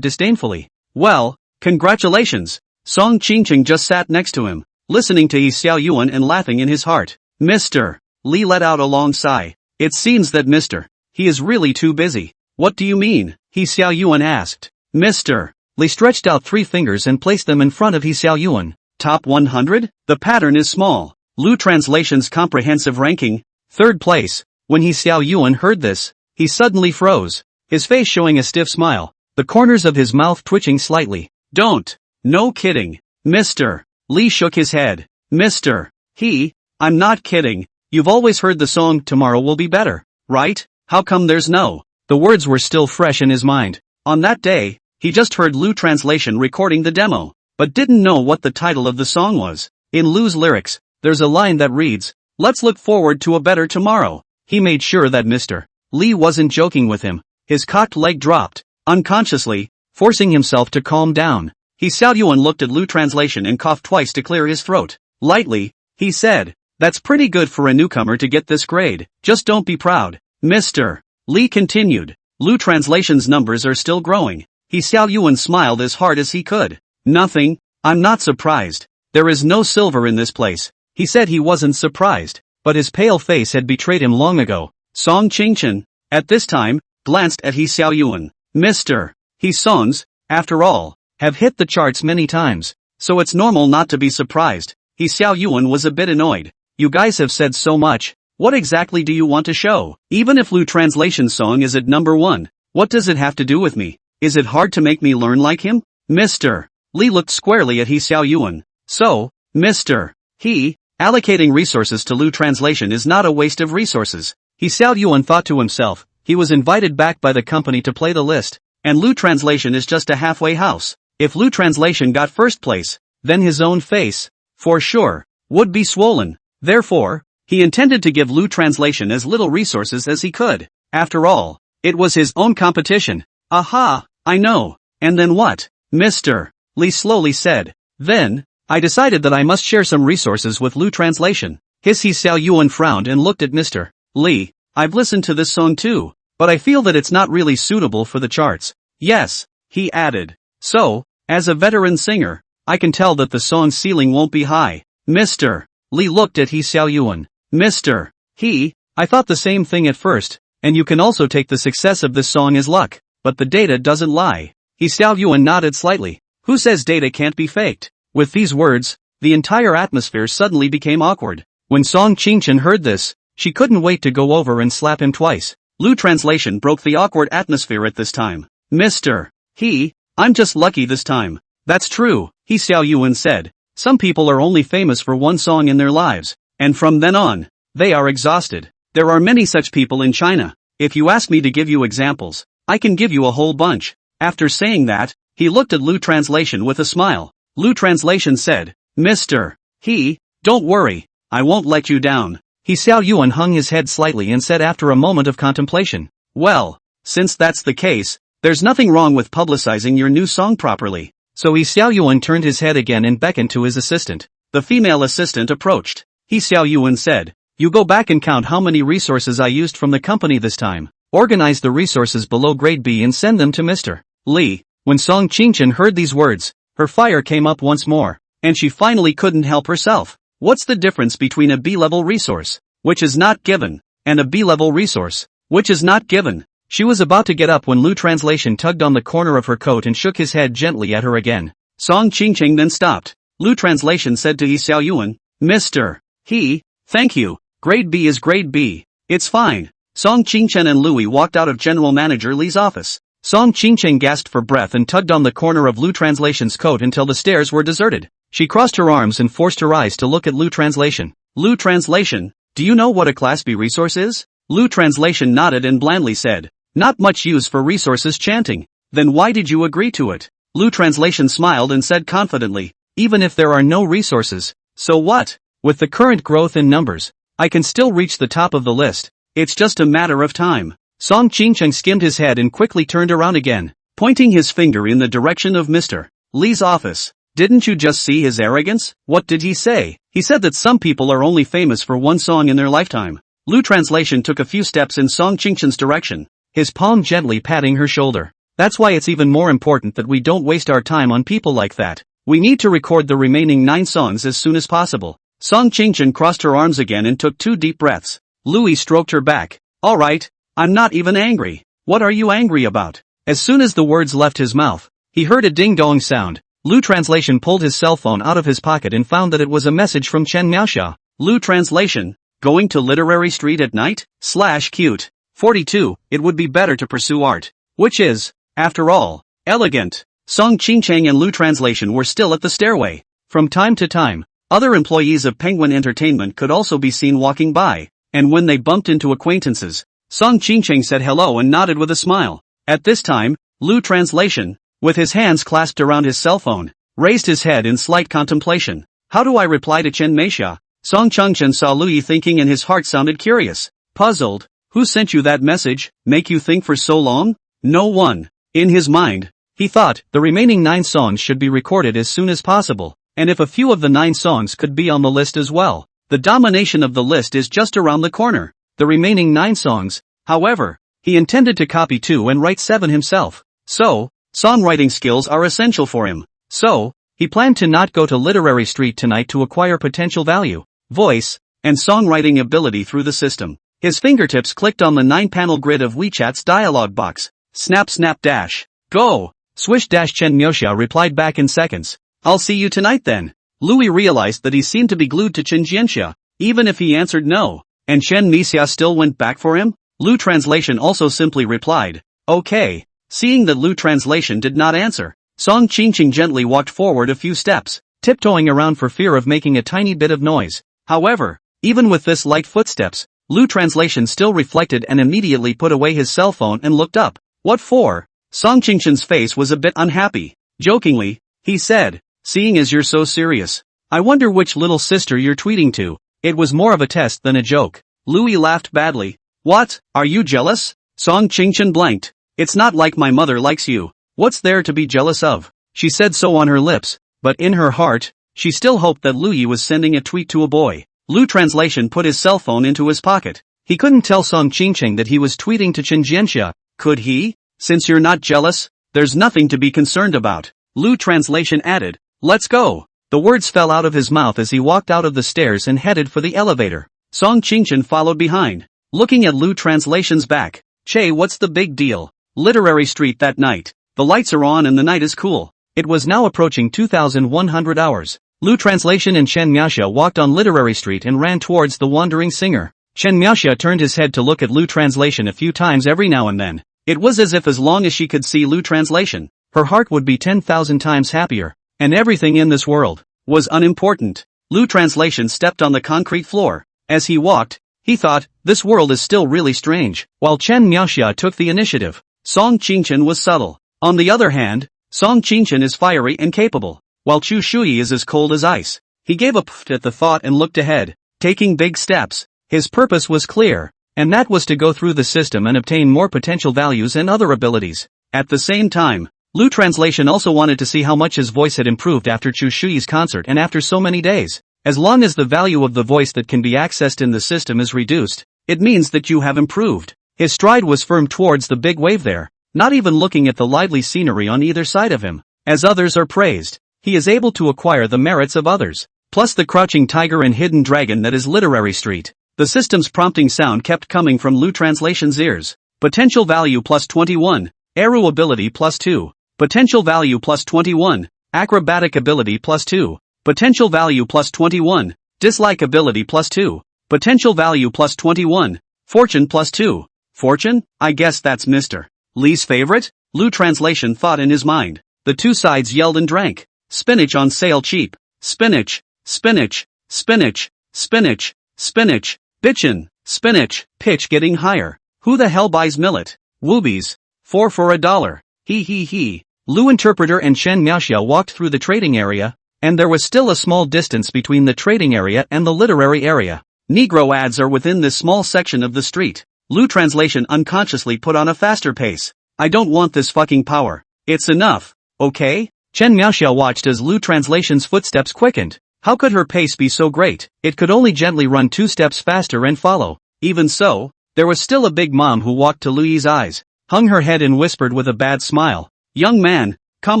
disdainfully. Well, congratulations. Song Qingqing just sat next to him, listening to He Xiaoyuan and laughing in his heart. Mr. Lee let out a long sigh. It seems that Mr. He is really too busy. What do you mean? He Xiaoyuan asked. Mr. Lee stretched out 3 fingers and placed them in front of He Xiaoyuan. Top 100? The pattern is small. Lu Translation's comprehensive ranking, 3rd place. When He Xiaoyuan heard this, he suddenly froze, his face showing a stiff smile, the corners of his mouth twitching slightly. Don't. No kidding. Mr. Lee shook his head. Mr. He, I'm not kidding. You've always heard the song Tomorrow Will Be Better, right? How come there's no? The words were still fresh in his mind. On that day, he just heard Lu Translation recording the demo, but didn't know what the title of the song was. In Lu's lyrics, there's a line that reads, let's look forward to a better tomorrow. He made sure that Mr. Lee wasn't joking with him. His cocked leg dropped, Unconsciously, forcing himself to calm down, Xiaoyuan looked at Lu Translation and coughed twice to clear his throat. Lightly, he said, "That's pretty good for a newcomer to get this grade, just don't be proud, Mr. Li continued. Lu Translation's numbers are still growing. Xiaoyuan smiled as hard as he could. Nothing, I'm not surprised. There is no silver in this place." He said he wasn't surprised, but his pale face had betrayed him long ago. Song Qingchen, at this time, glanced at Xiaoyuan. Mr. He songs, after all, have hit the charts many times, so it's normal not to be surprised. Xiaoyuan was a bit annoyed. You guys have said so much, what exactly do you want to show? Even if Lu Translation's song is at number 1, what does it have to do with me? Is it hard to make me learn like him? Mr. Li looked squarely at Xiaoyuan. So, Mr. He, allocating resources to Lu Translation is not a waste of resources. Xiaoyuan thought to himself, he was invited back by the company to play the list, and Lu Translation is just a halfway house. If Lu Translation got first place, then his own face, for sure, would be swollen. Therefore, he intended to give Lu Translation as little resources as he could. After all, it was his own competition. Aha, I know. And then what? Mr. Li slowly said. Then, I decided that I must share some resources with Lu Translation. Xiaoyuan frowned and looked at Mr. Li. I've listened to this song too, but I feel that it's not really suitable for the charts. Yes, he added. So, as a veteran singer, I can tell that the song's ceiling won't be high. Mr. Li looked at Xiaoyuan. Mr. He, I thought the same thing at first, and you can also take the success of this song as luck, but the data doesn't lie. Xiaoyuan nodded slightly. Who says data can't be faked? With these words, the entire atmosphere suddenly became awkward. When Song Qingchen heard this, she couldn't wait to go over and slap him twice. Lu Translation broke the awkward atmosphere at this time. Mr. He, I'm just lucky this time. That's true, Xiaoyuan said. Some people are only famous for one song in their lives, and from then on, they are exhausted. There are many such people in China. If you ask me to give you examples, I can give you a whole bunch. After saying that, he looked at Lu Translation with a smile. Lu Translation said, Mr. He, don't worry, I won't let you down. Xiaoyuan hung his head slightly and said after a moment of contemplation, well, since that's the case, there's nothing wrong with publicizing your new song properly. So Xiaoyuan turned his head again and beckoned to his assistant. The female assistant approached. Xiaoyuan said, you go back and count how many resources I used from the company this time. Organize the resources below grade B and send them to Mr. Li. When Song Qingchen heard these words, her fire came up once more, and she finally couldn't help herself. What's the difference between a B-level resource, which is not given, and a B-level resource, which is not given? She was about to get up when Lu Translation tugged on the corner of her coat and shook his head gently at her again. Song Qingchen then stopped. Lu Translation said to Xiaoyuan, Mr. He, thank you, grade B is grade B. It's fine. Song Qingchen and Louis walked out of General Manager Li's office. Song Qingchen gasped for breath and tugged on the corner of Lu Translation's coat until the stairs were deserted. She crossed her arms and forced her eyes to look at Lu Translation. Lu Translation, do you know what a Class B resource is? Lu Translation nodded and blandly said, not much use for resources chanting. Then why did you agree to it? Lu Translation smiled and said confidently, even if there are no resources, so what? With the current growth in numbers, I can still reach the top of the list. It's just a matter of time. Song Qingchen skimmed his head and quickly turned around again, pointing his finger in the direction of Mr. Li's office. Didn't you just see his arrogance? What did he say? He said that some people are only famous for one song in their lifetime. Lu Translation took a few steps in Song Qingchen's direction, his palm gently patting her shoulder. That's why it's even more important that we don't waste our time on people like that. We need to record the remaining 9 songs as soon as possible. Song Qingchen crossed her arms again and took 2 deep breaths. Louis stroked her back. Alright, I'm not even angry. What are you angry about? As soon as the words left his mouth, he heard a ding-dong sound. Lu Translation pulled his cell phone out of his pocket and found that it was a message from Chen Miaoxia. Lu Translation, going to Literary Street at night? /cute. 42, it would be better to pursue art. Which is, after all, elegant. Song Qingchen and Lu Translation were still at the stairway. From time to time, other employees of Penguin Entertainment could also be seen walking by, and when they bumped into acquaintances, Song Qingchen said hello and nodded with a smile. At this time, Lu Translation, with his hands clasped around his cell phone, raised his head in slight contemplation. How do I reply to Chen Meixia? Song Qingchen saw Louis thinking and his heart sounded curious. Puzzled, who sent you that message? Make you think for so long? No one. In his mind, he thought the remaining 9 songs should be recorded as soon as possible, and if a few of the 9 songs could be on the list as well. The domination of the list is just around the corner. The remaining 9 songs, however, he intended to copy 2 and write 7 himself. So, songwriting skills are essential for him. So, he planned to not go to Literary Street tonight to acquire potential value, voice, and songwriting ability through the system. His fingertips clicked on the 9-panel grid of WeChat's dialog box. Snap snap dash. Go! Swish dash Chen Miaoxia replied back in seconds. I'll see you tonight then. Louis realized that he seemed to be glued to Chen Jianxia, even if he answered no. And Chen Mixia still went back for him? Lu Translation also simply replied, okay. Seeing that Lu Translation did not answer, Song Qingqing gently walked forward a few steps, tiptoeing around for fear of making a tiny bit of noise. However, even with this light footsteps, Lu Translation still reflected and immediately put away his cell phone and looked up. What for? Song Qingqing's face was a bit unhappy. Jokingly, he said, seeing as you're so serious, I wonder which little sister you're tweeting to. It was more of a test than a joke. Louis laughed badly. What, are you jealous? Song Qingqing blanked. It's not like my mother likes you. What's there to be jealous of? She said so on her lips, but in her heart, she still hoped that Louis was sending a tweet to a boy. Lu Translation put his cell phone into his pocket. He couldn't tell Song Qingqing that he was tweeting to Chen Jianxia, could he? Since you're not jealous, there's nothing to be concerned about. Lu Translation added, let's go. The words fell out of his mouth as he walked out of the stairs and headed for the elevator. Song Qingqing followed behind, looking at Lu Translation's back. Che, what's the big deal? Literary Street that night. The lights are on and the night is cool. It was now approaching 2100 hours. Lu Translation and Chen Miaoxia walked on Literary Street and ran towards the wandering singer. Chen Miaoxia turned his head to look at Lu Translation a few times every now and then. It was as if as long as she could see Lu Translation, her heart would be 10,000 times happier, and everything in this world was unimportant. Lu Translation stepped on the concrete floor. As he walked, he thought, this world is still really strange. While Chen Miaoxia took the initiative, Song Qingqing was subtle. On the other hand, Song Qingqing is fiery and capable, while Chu Shui is as cold as ice. He gave a pft at the thought and looked ahead, taking big steps. His purpose was clear, and that was to go through the system and obtain more potential values and other abilities. At the same time, Lu Translation also wanted to see how much his voice had improved after Chu Shui's concert and after so many days. As long as the value of the voice that can be accessed in the system is reduced, it means that you have improved. His stride was firm towards the big wave there, not even looking at the lively scenery on either side of him. As others are praised, he is able to acquire the merits of others, plus the crouching tiger and hidden dragon that is Literary Street. The system's prompting sound kept coming from Lu Translation's ears. Potential value plus 21, Eru ability plus 2, potential value plus 21, acrobatic ability plus 2, potential value plus 21, dislike ability plus 2, potential value plus 21, fortune plus 2. Fortune? I guess that's Mr. Lee's favorite? Lu Translation thought in his mind. The two sides yelled and drank. Spinach on sale cheap. Spinach, spinach, spinach, spinach, spinach, bitchin', spinach, pitch getting higher. Who the hell buys millet? Woobies. 4 for $1. He he he. Lu Interpreter and Chen Miaoxia walked through the trading area, and there was still a small distance between the trading area and the literary area. Negro ads are within this small section of the street. Lu Translation unconsciously put on a faster pace. I don't want this fucking power. It's enough, okay? Chen Miaoxia watched as Lu Translation's footsteps quickened. How could her pace be so great? It could only gently run 2 steps faster and follow. Even so, there was still a big mom who walked to Lui's eyes, hung her head and whispered with a bad smile. Young man, come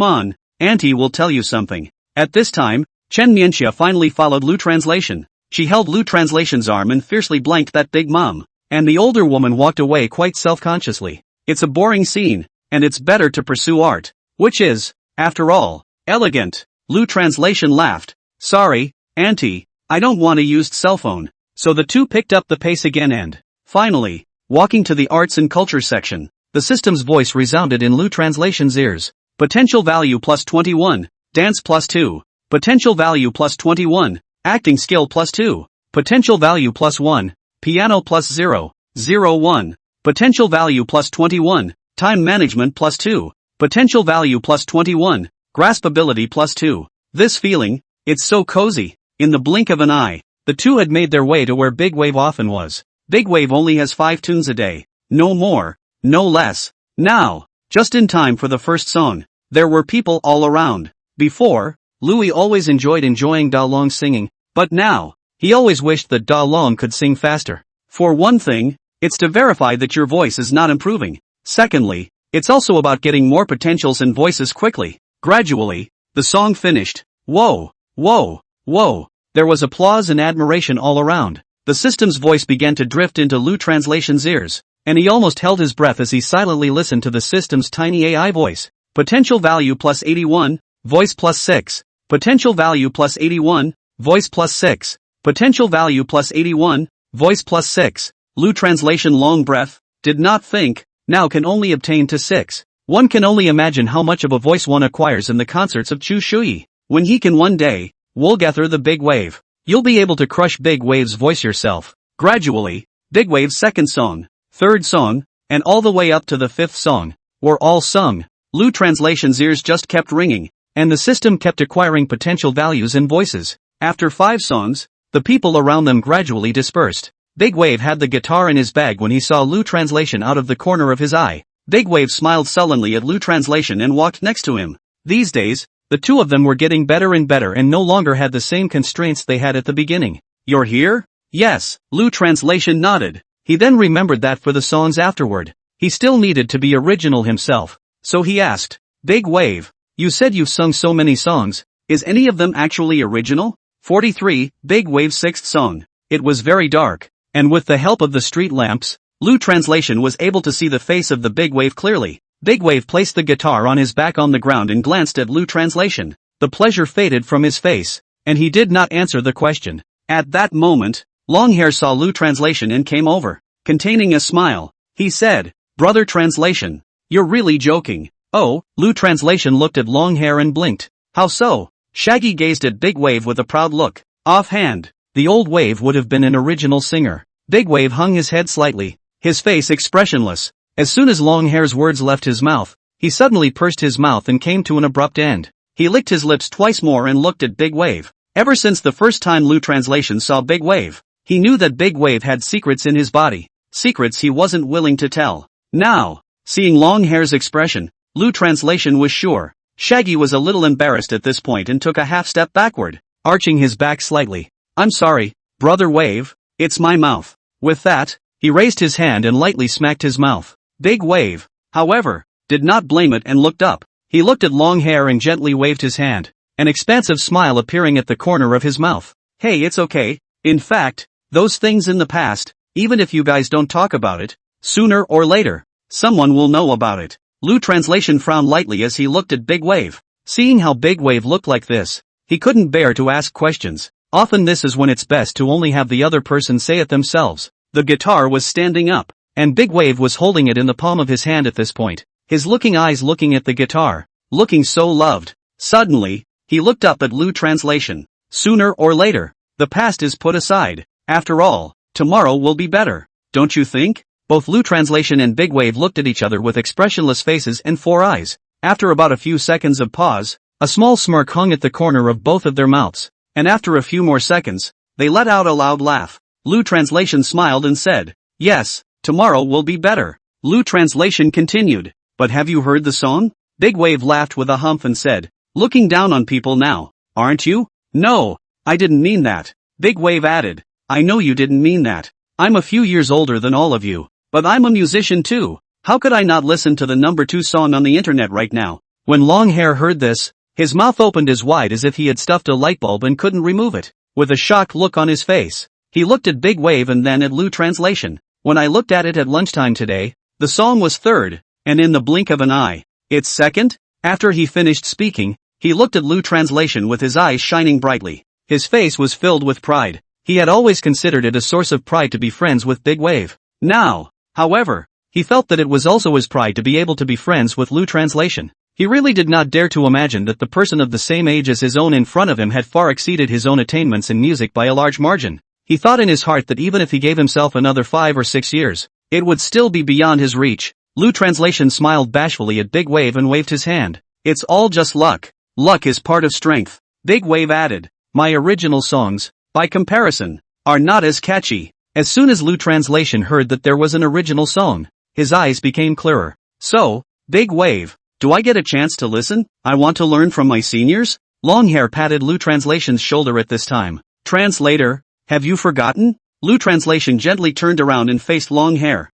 on, auntie will tell you something. At this time, Chen Miaoxia finally followed Lu Translation. She held Lu Translation's arm and fiercely blanked that big mom. And the older woman walked away quite self-consciously. It's a boring scene, and it's better to pursue art, which is, after all, elegant. Lu Translation laughed. Sorry, auntie, I don't want a used cell phone. So the two picked up the pace again and, finally, walking to the arts and culture section, the system's voice resounded in Lu Translation's ears. Potential value plus 21, dance plus 2, potential value plus 21, acting skill plus 2, potential value plus 1, piano plus 0, 0 1, potential value plus 21, time management plus 2, potential value plus 21, grasp ability plus 2. This feeling, it's so cozy. In the blink of an eye, the two had made their way to where Big Wave often was. Big Wave only has 5 tunes a day. No more, no less. Now, just in time for the first song. There were people all around. Before, Louis always enjoying Da Long's singing, but now, he always wished that Da Long could sing faster. For one thing, it's to verify that your voice is not improving. Secondly, it's also about getting more potentials and voices quickly. Gradually, the song finished. Whoa, whoa, whoa. There was applause and admiration all around. The system's voice began to drift into Lou Translation's ears, and he almost held his breath as he silently listened to the system's tiny AI voice. Potential value plus 81, voice plus 6. Potential value plus 81, voice plus 6. Potential value plus 81, voice plus 6. Lou Translation long breath, did not think, now can only obtain to 6. One can only imagine how much of a voice one acquires in the concerts of Chu Shui. When he can one day, Wolgather the Big Wave. You'll be able to crush Big Wave's voice yourself. Gradually, Big Wave's second song, third song, and all the way up to the fifth song, were all sung. Lou Translation's ears just kept ringing, and the system kept acquiring potential values and voices. After 5 songs, the people around them gradually dispersed. Big Wave had the guitar in his bag when he saw Lou Translation out of the corner of his eye. Big Wave smiled sullenly at Lou Translation and walked next to him. These days, the two of them were getting better and no longer had the same constraints they had at the beginning. You're here? Yes, Lou Translation nodded. He then remembered that for the songs afterward, he still needed to be original himself. So he asked, Big Wave, you said you've sung so many songs, is any of them actually original? 43, Big Wave's sixth song. It was very dark, and with the help of the street lamps, Lou Translation was able to see the face of the Big Wave clearly. Big Wave placed the guitar on his back on the ground and glanced at Lou Translation. The pleasure faded from his face, and he did not answer the question. At that moment, Longhair saw Lou Translation and came over. Containing a smile, he said, Brother Translation, you're really joking. Oh, Lou Translation looked at Longhair and blinked. How so? Shaggy gazed at Big Wave with a proud look. Offhand, the old Wave would have been an original singer. Big Wave hung his head slightly, his face expressionless. As soon as Longhair's words left his mouth, he suddenly pursed his mouth and came to an abrupt end. He licked his lips twice more and looked at Big Wave. Ever since the first time Lou Translation saw Big Wave, he knew that Big Wave had secrets in his body, secrets he wasn't willing to tell. Now, seeing Longhair's expression, Lou Translation was sure. Shaggy was a little embarrassed at this point and took a half step backward, arching his back slightly. I'm sorry, Brother Wave, it's my mouth. With that, he raised his hand and lightly smacked his mouth. Big Wave, however, did not blame it and looked up. He looked at Longhair and gently waved his hand, an expansive smile appearing at the corner of his mouth. Hey, it's okay. In fact, those things in the past, even if you guys don't talk about it, sooner or later, someone will know about it. Lou Translation frowned lightly as he looked at Big Wave. Seeing how Big Wave looked like this, he couldn't bear to ask questions. Often this is when it's best to only have the other person say it themselves. The guitar was standing up, and Big Wave was holding it in the palm of his hand at this point, his looking eyes looking at the guitar, looking so loved. Suddenly, he looked up at Lou Translation. Sooner or later, the past is put aside. After all, tomorrow will be better, don't you think? Both Lou Translation and Big Wave looked at each other with expressionless faces and 4 eyes. After about a few seconds of pause, a small smirk hung at the corner of both of their mouths, and after a few more seconds, they let out a loud laugh. Lou Translation smiled and said, Yes, tomorrow will be better. Lou Translation continued, But have you heard the song? Big Wave laughed with a humph and said, Looking down on people now, aren't you? No, I didn't mean that. Big Wave added, I know you didn't mean that. I'm a few years older than all of you, but I'm a musician too. How could I not listen to the number 2 song on the internet right now? When Longhair heard this, his mouth opened as wide as if he had stuffed a light bulb and couldn't remove it. With a shocked look on his face, he looked at Big Wave and then at Lou Translation. When I looked at it at lunchtime today, the song was third, and in the blink of an eye, it's second? After he finished speaking, he looked at Lou Translation with his eyes shining brightly. His face was filled with pride. He had always considered it a source of pride to be friends with Big Wave. Now, however, he felt that it was also his pride to be able to be friends with Lou Translation. He really did not dare to imagine that the person of the same age as his own in front of him had far exceeded his own attainments in music by a large margin. He thought in his heart that even if he gave himself another 5 or 6 years, it would still be beyond his reach. Lou Translation smiled bashfully at Big Wave and waved his hand. It's all just luck. Luck is part of strength. Big Wave added, My original songs, by comparison, are not as catchy. As soon as Lou Translation heard that there was an original song, his eyes became clearer. So, Big wave. Do I get a chance to listen? I want to learn from my seniors? Longhair patted Lu Translation's shoulder at this time. Translator, have you forgotten? Lu Translation gently turned around and faced Longhair.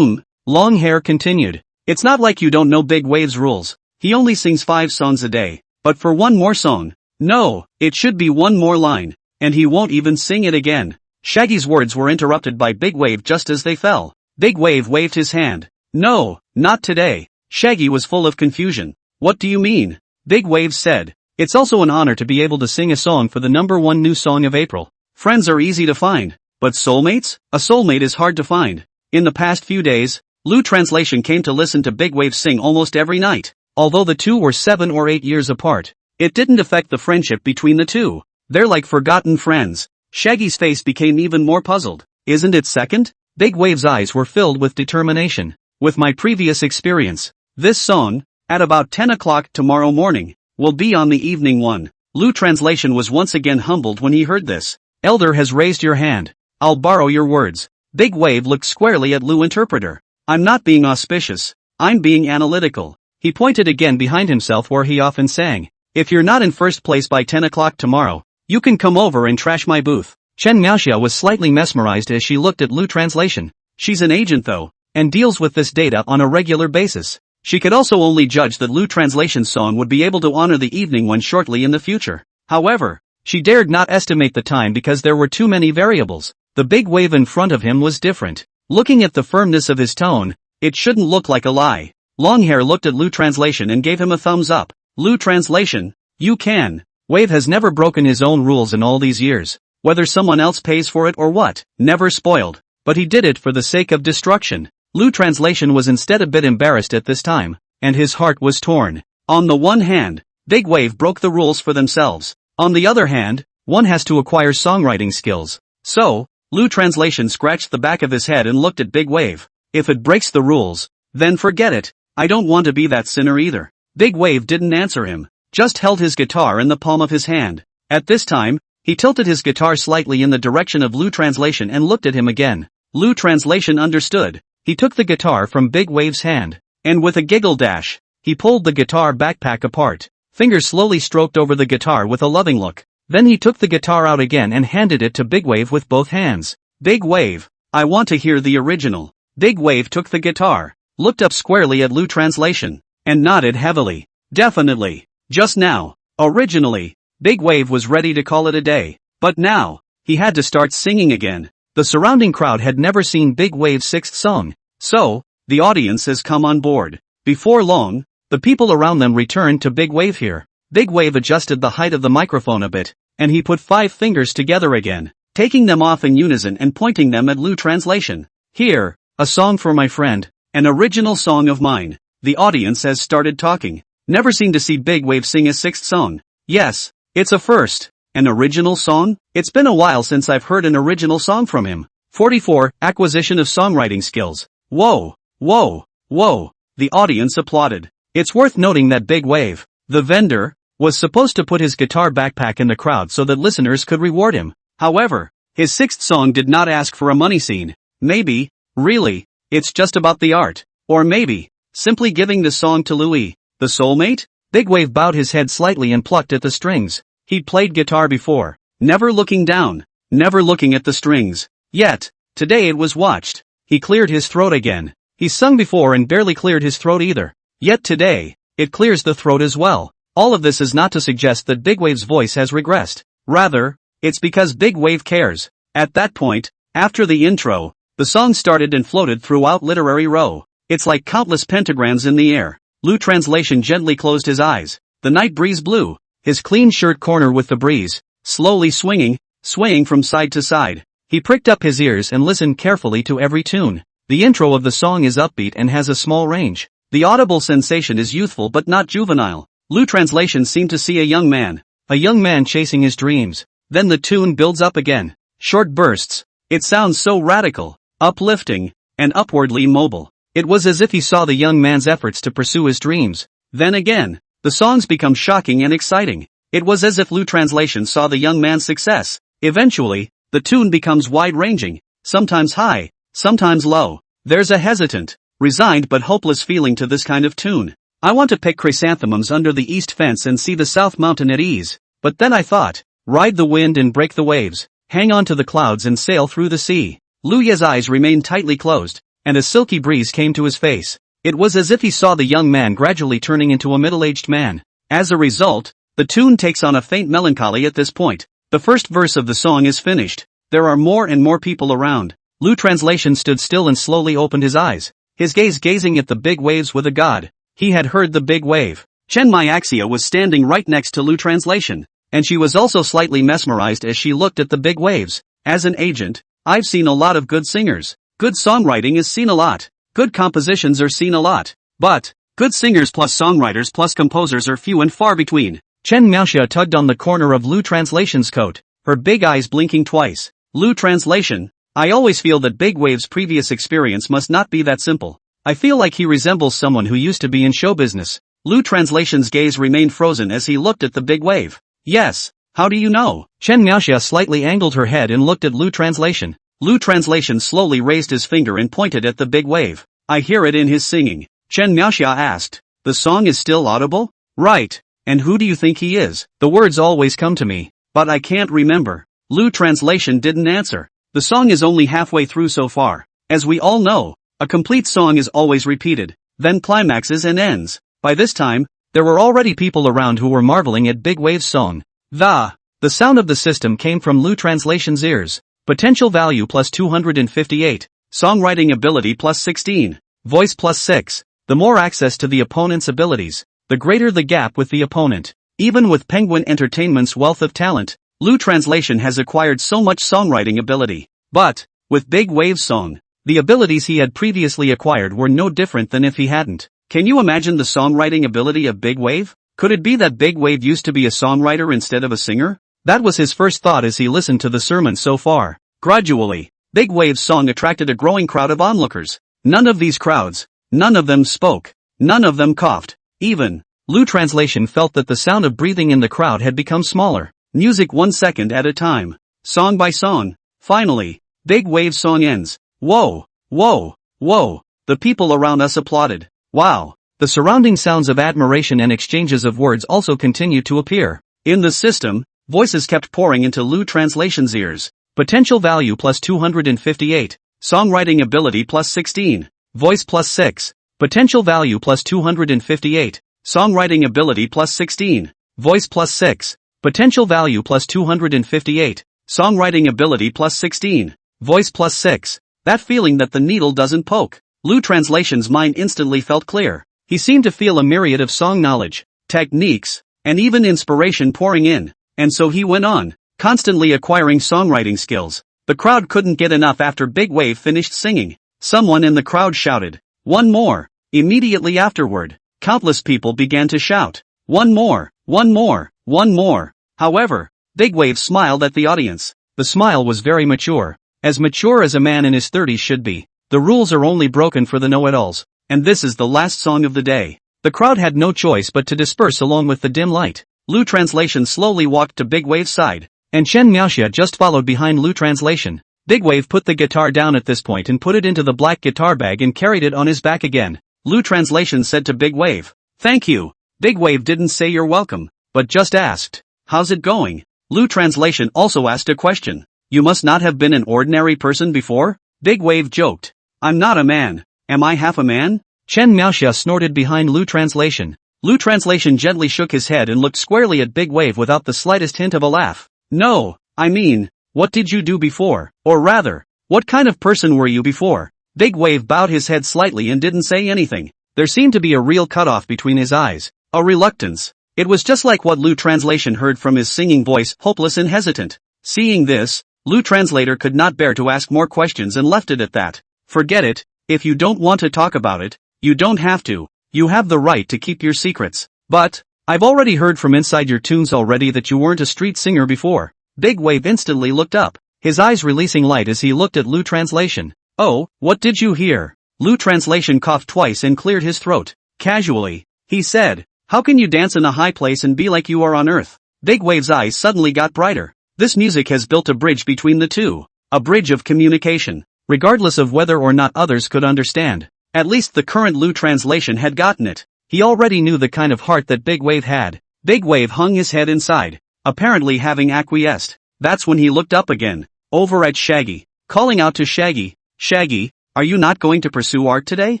Longhair continued. It's not like you don't know Big Wave's rules. He only sings 5 songs a day. But for one more song. No, it should be one more line. And he won't even sing it again. Shaggy's words were interrupted by Big Wave just as they fell. Big Wave waved his hand. No, not today. Shaggy was full of confusion. What do you mean? Big Wave said. It's also an honor to be able to sing a song for the #1 new song of April. Friends are easy to find. But soulmates? A soulmate is hard to find. In the past few days, Lu Translation came to listen to Big Wave sing almost every night. Although the two were 7 or 8 years apart, it didn't affect the friendship between the two. They're like forgotten friends. Shaggy's face became even more puzzled. Isn't it second? Big Wave's eyes were filled with determination. With my previous experience, this song, at about 10 o'clock tomorrow morning, will be on the evening one. Lu Translation was once again humbled when he heard this. Elder has raised your hand. I'll borrow your words. Big Wave looked squarely at Lu Interpreter. I'm not being auspicious. I'm being analytical. He pointed again behind himself where he often sang. If you're not in first place by 10 o'clock tomorrow, you can come over and trash my booth. Chen Miaoxia was slightly mesmerized as she looked at Lu Translation. She's an agent though, and deals with this data on a regular basis. She could also only judge that Lu Translation's song would be able to honor the evening one shortly in the future. However, she dared not estimate the time because there were too many variables. The Big Wave in front of him was different. Looking at the firmness of his tone, it shouldn't look like a lie. Longhair looked at Lu Translation and gave him a thumbs up. Lu Translation, you can. Wave has never broken his own rules in all these years. Whether someone else pays for it or what, never spoiled. But he did it for the sake of destruction. Lu Translation was instead a bit embarrassed at this time, and his heart was torn. On the one hand, Big Wave broke the rules for themselves. On the other hand, one has to acquire songwriting skills. So, Lu Translation scratched the back of his head and looked at Big Wave. If it breaks the rules, then forget it. I don't want to be that sinner either. Big Wave didn't answer him, just held his guitar in the palm of his hand. At this time, he tilted his guitar slightly in the direction of Lu Translation and looked at him again. Lu Translation understood. He took the guitar from Big Wave's hand, and with a giggle dash, he pulled the guitar backpack apart. Fingers slowly stroked over the guitar with a loving look. Then he took the guitar out again and handed it to Big Wave with both hands. Big Wave, I want to hear the original. Big Wave took the guitar, looked up squarely at Lu Translation, and nodded heavily. Definitely. Just now. Originally, Big Wave was ready to call it a day. But now, he had to start singing again. The surrounding crowd had never seen Big Wave's 6th song. So, the audience has come on board. Before long, the people around them returned to Big Wave here. Big Wave adjusted the height of the microphone a bit, and he put 5 fingers together again, taking them off in unison and pointing them at Lu Translation. Here, a song for my friend, an original song of mine. The audience has started talking. Never seen to see Big Wave sing a 6th song. Yes, it's a first. An original song? It's been a while since I've heard an original song from him. 44. Acquisition of songwriting skills. Whoa, whoa, whoa. The audience applauded. It's worth noting that Big Wave, the vendor, was supposed to put his guitar backpack in the crowd so that listeners could reward him. However, his 6th song did not ask for a money scene. Maybe, really, it's just about the art. Or maybe, simply giving the song to Louis, the soulmate? Big Wave bowed his head slightly and plucked at the strings. He'd played guitar before, never looking down, never looking at the strings. Yet, today it was watched. He cleared his throat again. He's sung before and barely cleared his throat either. Yet today, it clears the throat as well. All of this is not to suggest that Big Wave's voice has regressed. Rather, it's because Big Wave cares. At that point, after the intro, the song started and floated throughout literary row. It's like countless pentagrams in the air. Lu Translation gently closed his eyes. The night breeze blew, his clean shirt corner with the breeze, slowly swaying from side to side. He pricked up his ears and listened carefully to every tune. The intro of the song is upbeat and has a small range. The audible sensation is youthful but not juvenile. Lu Translation seemed to see a young man chasing his dreams. Then the tune builds up again. Short bursts. It sounds so radical, uplifting, and upwardly mobile. It was as if he saw the young man's efforts to pursue his dreams. Then again, the songs become shocking and exciting. It was as if Lu Translation saw the young man's success. Eventually, the tune becomes wide-ranging, sometimes high, sometimes low. There's a hesitant, resigned but hopeless feeling to this kind of tune. I want to pick chrysanthemums under the east fence and see the south mountain at ease. But then I thought, ride the wind and break the waves, hang on to the clouds and sail through the sea. Lu Ye's eyes remained tightly closed, and a silky breeze came to his face. It was as if he saw the young man gradually turning into a middle-aged man. As a result, the tune takes on a faint melancholy at this point. The first verse of the song is finished. There are more and more people around. Lu Translation stood still and slowly opened his eyes, his gaze gazing at the big waves with a god. He had heard the big wave. Chen Myaxia was standing right next to Lu Translation, and she was also slightly mesmerized as she looked at the big waves. As an agent, I've seen a lot of good singers. Good songwriting is seen a lot. Good compositions are seen a lot. But, good singers plus songwriters plus composers are few and far between. Chen Myaxia tugged on the corner of Lu Translation's coat, her big eyes blinking twice. Lu Translation, I always feel that Big Wave's previous experience must not be that simple. I feel like he resembles someone who used to be in show business. Lu Translation's gaze remained frozen as he looked at the big wave. Yes, how do you know? Chen Myaxia slightly angled her head and looked at Lu Translation. Lu Translation slowly raised his finger and pointed at the big wave. I hear it in his singing. Chen Myaxia asked. The song is still audible? Right. And who do you think he is? The words always come to me, but I can't remember. Lu Translation didn't answer. The song is only halfway through so far. As we all know, a complete song is always repeated, then climaxes and ends. By this time, there were already people around who were marveling at Big Wave's song. The sound of the system came from Lu Translation's ears. Potential value plus 258. Songwriting ability plus 16. Voice plus 6. The more access to the opponent's abilities, the greater the gap with the opponent. Even with Penguin Entertainment's wealth of talent, Lu Translation has acquired so much songwriting ability. But, with Big Wave's song, the abilities he had previously acquired were no different than if he hadn't. Can you imagine the songwriting ability of Big Wave? Could it be that Big Wave used to be a songwriter instead of a singer? That was his first thought as he listened to the sermon so far. Gradually, Big Wave's song attracted a growing crowd of onlookers. None of these crowds, none of them spoke, none of them coughed. Even, Lu Translation felt that the sound of breathing in the crowd had become smaller. Music 1 second at a time. Song by song. Finally, Big Wave's song ends. Whoa, whoa, whoa. The people around us applauded. Wow. The surrounding sounds of admiration and exchanges of words also continued to appear. In the system, voices kept pouring into Lu Translation's ears. Potential value plus 258. Songwriting ability plus 16. Voice plus 6. Potential value plus 258. Songwriting ability plus 16. Voice plus 6. Potential value plus 258. Songwriting ability plus 16. Voice plus 6. That feeling that the needle doesn't poke. Lu Translation's mind instantly felt clear. He seemed to feel a myriad of song knowledge, techniques, and even inspiration pouring in. And so he went on, constantly acquiring songwriting skills. The crowd couldn't get enough after Big Wave finished singing. Someone in the crowd shouted, "One more!" Immediately afterward, countless people began to shout, "One more! One more! One more!" However, Big Wave smiled at the audience. The smile was very mature as a man in his 30s should be. The rules are only broken for the know-it-alls, and this is the last song of the day. The crowd had no choice but to disperse along with the dim light. Lu Translation slowly walked to Big Wave's side, and Chen Myaxia just followed behind Lu Translation. Big Wave put the guitar down at this point and put it into the black guitar bag and carried it on his back again. Lu Translation said to Big Wave, "Thank you." Big Wave didn't say you're welcome, but just asked, "How's it going?" Lu Translation also asked a question. "You must not have been an ordinary person before?" Big Wave joked. "I'm not a man. Am I half a man?" Chen Myaxia snorted behind Lu Translation. Lu Translation gently shook his head and looked squarely at Big Wave without the slightest hint of a laugh. "No, I mean, what did you do before? Or rather, what kind of person were you before?" Big Wave bowed his head slightly and didn't say anything. There seemed to be a real cutoff between his eyes, a reluctance. It was just like what Lu Translation heard from his singing voice, hopeless and hesitant. Seeing this, Lu Translator could not bear to ask more questions and left it at that. "Forget it, if you don't want to talk about it, you don't have to. You have the right to keep your secrets. But, I've already heard from inside your tunes already that you weren't a street singer before." Big Wave instantly looked up, his eyes releasing light as he looked at Lu Translation. "Oh, what did you hear?" Lu Translation coughed twice and cleared his throat. Casually, he said, "How can you dance in a high place and be like you are on earth?" Big Wave's eyes suddenly got brighter. This music has built a bridge between the two. A bridge of communication. Regardless of whether or not others could understand. At least the current Lu translation had gotten it. He already knew the kind of heart that Big Wave had. Big Wave hung his head inside, apparently having acquiesced. That's when he looked up again, over at Shaggy, calling out to Shaggy, "Shaggy, are you not going to pursue art today?"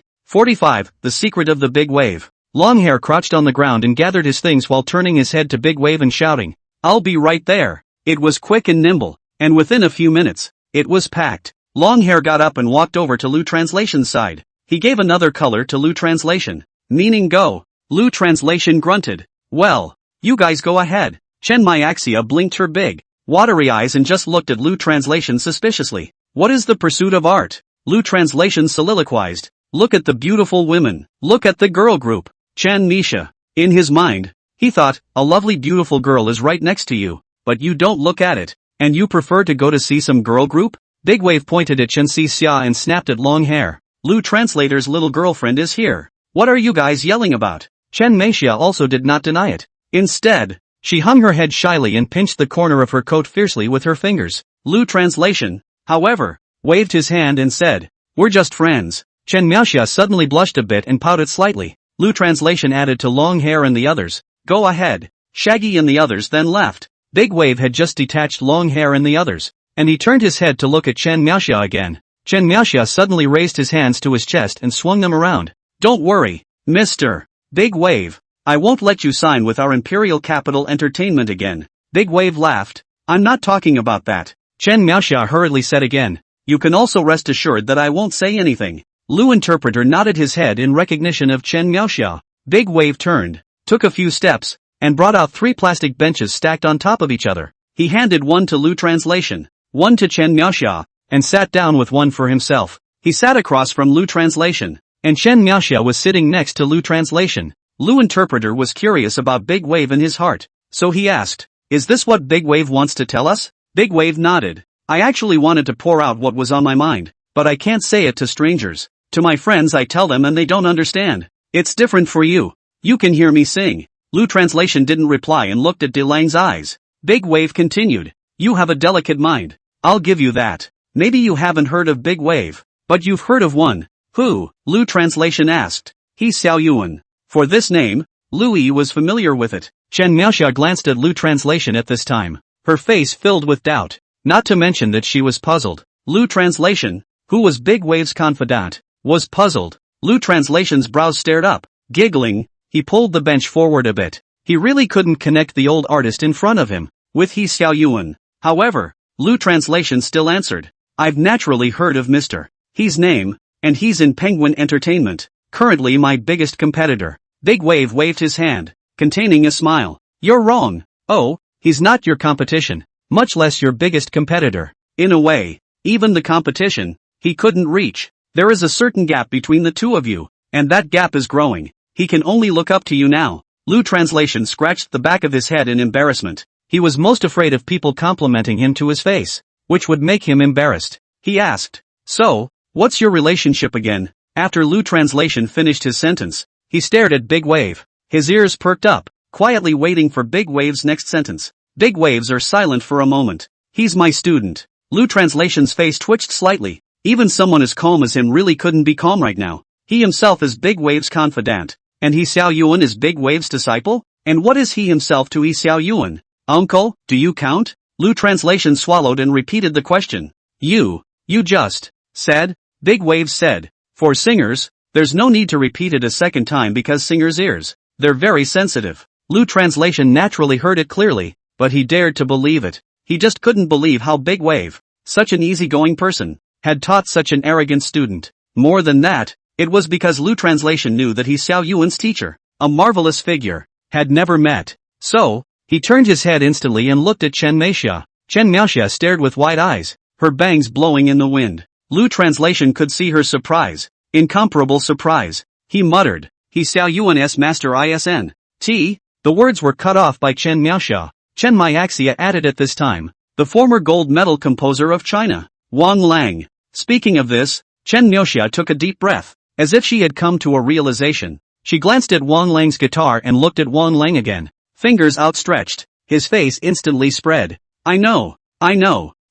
45. The Secret of the Big Wave. Longhair crouched on the ground and gathered his things while turning his head to Big Wave and shouting, "I'll be right there." It was quick and nimble, and within a few minutes, it was packed. Longhair got up and walked over to Lu Translation's side. He gave another color to Lu Translation, meaning go. Lu Translation grunted, "Well, you guys go ahead." Chen Myaxia blinked her big, watery eyes and just looked at Lu Translation suspiciously. "What is the pursuit of art?" Lu Translation soliloquized. "Look at the beautiful women. Look at the girl group. Chan Misha." In his mind, he thought, a lovely beautiful girl is right next to you, but you don't look at it, and you prefer to go to see some girl group? Big Wave pointed at Chen Xia and snapped at Long Hair. "Lu Translator's little girlfriend is here. What are you guys yelling about?" Chen Meixia also did not deny it. Instead, she hung her head shyly and pinched the corner of her coat fiercely with her fingers. Lu Translation, however, waved his hand and said, "We're just friends." Chen Meixia suddenly blushed a bit and pouted slightly. Lu Translation added to Long Hair and the others, "Go ahead." Shaggy and the others then left. Big Wave had just detached Long Hair and the others, and he turned his head to look at Chen Meixia again. Chen Meixia suddenly raised his hands to his chest and swung them around. "Don't worry, Mr. Big Wave. I won't let you sign with our Imperial Capital Entertainment again." Big Wave laughed. "I'm not talking about that." Chen Meixia hurriedly said again, "You can also rest assured that I won't say anything." Lu Interpreter nodded his head in recognition of Chen Meixia. Big Wave turned, took a few steps, and brought out 3 plastic benches stacked on top of each other. He handed one to Lu Translation, one to Chen Meixia, and sat down with one for himself. He sat across from Lu Translation, and Chen Meixia was sitting next to Lu Translation. Lu Interpreter was curious about Big Wave in his heart, so he asked, "Is this what Big Wave wants to tell us?" Big Wave nodded. "I actually wanted to pour out what was on my mind, but I can't say it to strangers. To my friends I tell them and they don't understand. It's different for you. You can hear me sing." Lu Translation didn't reply and looked at Delang's eyes. Big Wave continued, "You have a delicate mind. I'll give you that. Maybe you haven't heard of Big Wave, but you've heard of one." "Who?" Lu Translation asked. "He's Xiao Yuan." For this name, Lu Yi was familiar with it. Chen Meixia glanced at Lu Translation at this time, her face filled with doubt, not to mention that she was puzzled. Lu Translation, who was Big Wave's confidant, was puzzled. Lu Translation's brows stared up. Giggling, he pulled the bench forward a bit. He really couldn't connect the old artist in front of him with He Xiao Yuan. However, Lu Translation still answered, "I've naturally heard of Mr. He's name, and he's in Penguin Entertainment, currently my biggest competitor." Big Wave waved his hand, containing a smile. "You're wrong. Oh, he's not your competition, much less your biggest competitor. In a way, even the competition, he couldn't reach. There is a certain gap between the two of you, and that gap is growing. He can only look up to you now." Lu Translation scratched the back of his head in embarrassment. He was most afraid of people complimenting him to his face, which would make him embarrassed. He asked, "So, what's your relationship again?" After Lu Translation finished his sentence, he stared at Big Wave. His ears perked up, quietly waiting for Big Wave's next sentence. Big Waves are silent for a moment. "He's my student." Lu Translation's face twitched slightly. Even someone as calm as him really couldn't be calm right now. He himself is Big Wave's confidant, and He Xiao Yuan is Big Wave's disciple? And what is he himself to He Xiao Yuan? "Uncle, do you count?" Lu Translation swallowed and repeated the question. You just said," Big Wave said. "For singers, there's no need to repeat it a second time because singers' ears, they're very sensitive." Lu Translation naturally heard it clearly, but he dared to believe it. He just couldn't believe how Big Wave, such an easygoing person, had taught such an arrogant student. More than that, it was because Lu Translation knew that He Xiao Yuan's teacher, a marvelous figure, had never met. So, he turned his head instantly and looked at Chen Meixia. Chen Meixia stared with wide eyes, her bangs blowing in the wind. Lu Translation could see her surprise, incomparable surprise. He muttered, "He Xiao Yuan's Master ISN. T." The words were cut off by Chen Meixia. Chen Myaxia added at this time, "The former gold medal composer of China, Wang Lang." Speaking of this, Chen Meixia took a deep breath, as if she had come to a realization. She glanced at Wang Lang's guitar and looked at Wang Lang again, fingers outstretched. His face instantly spread. I know.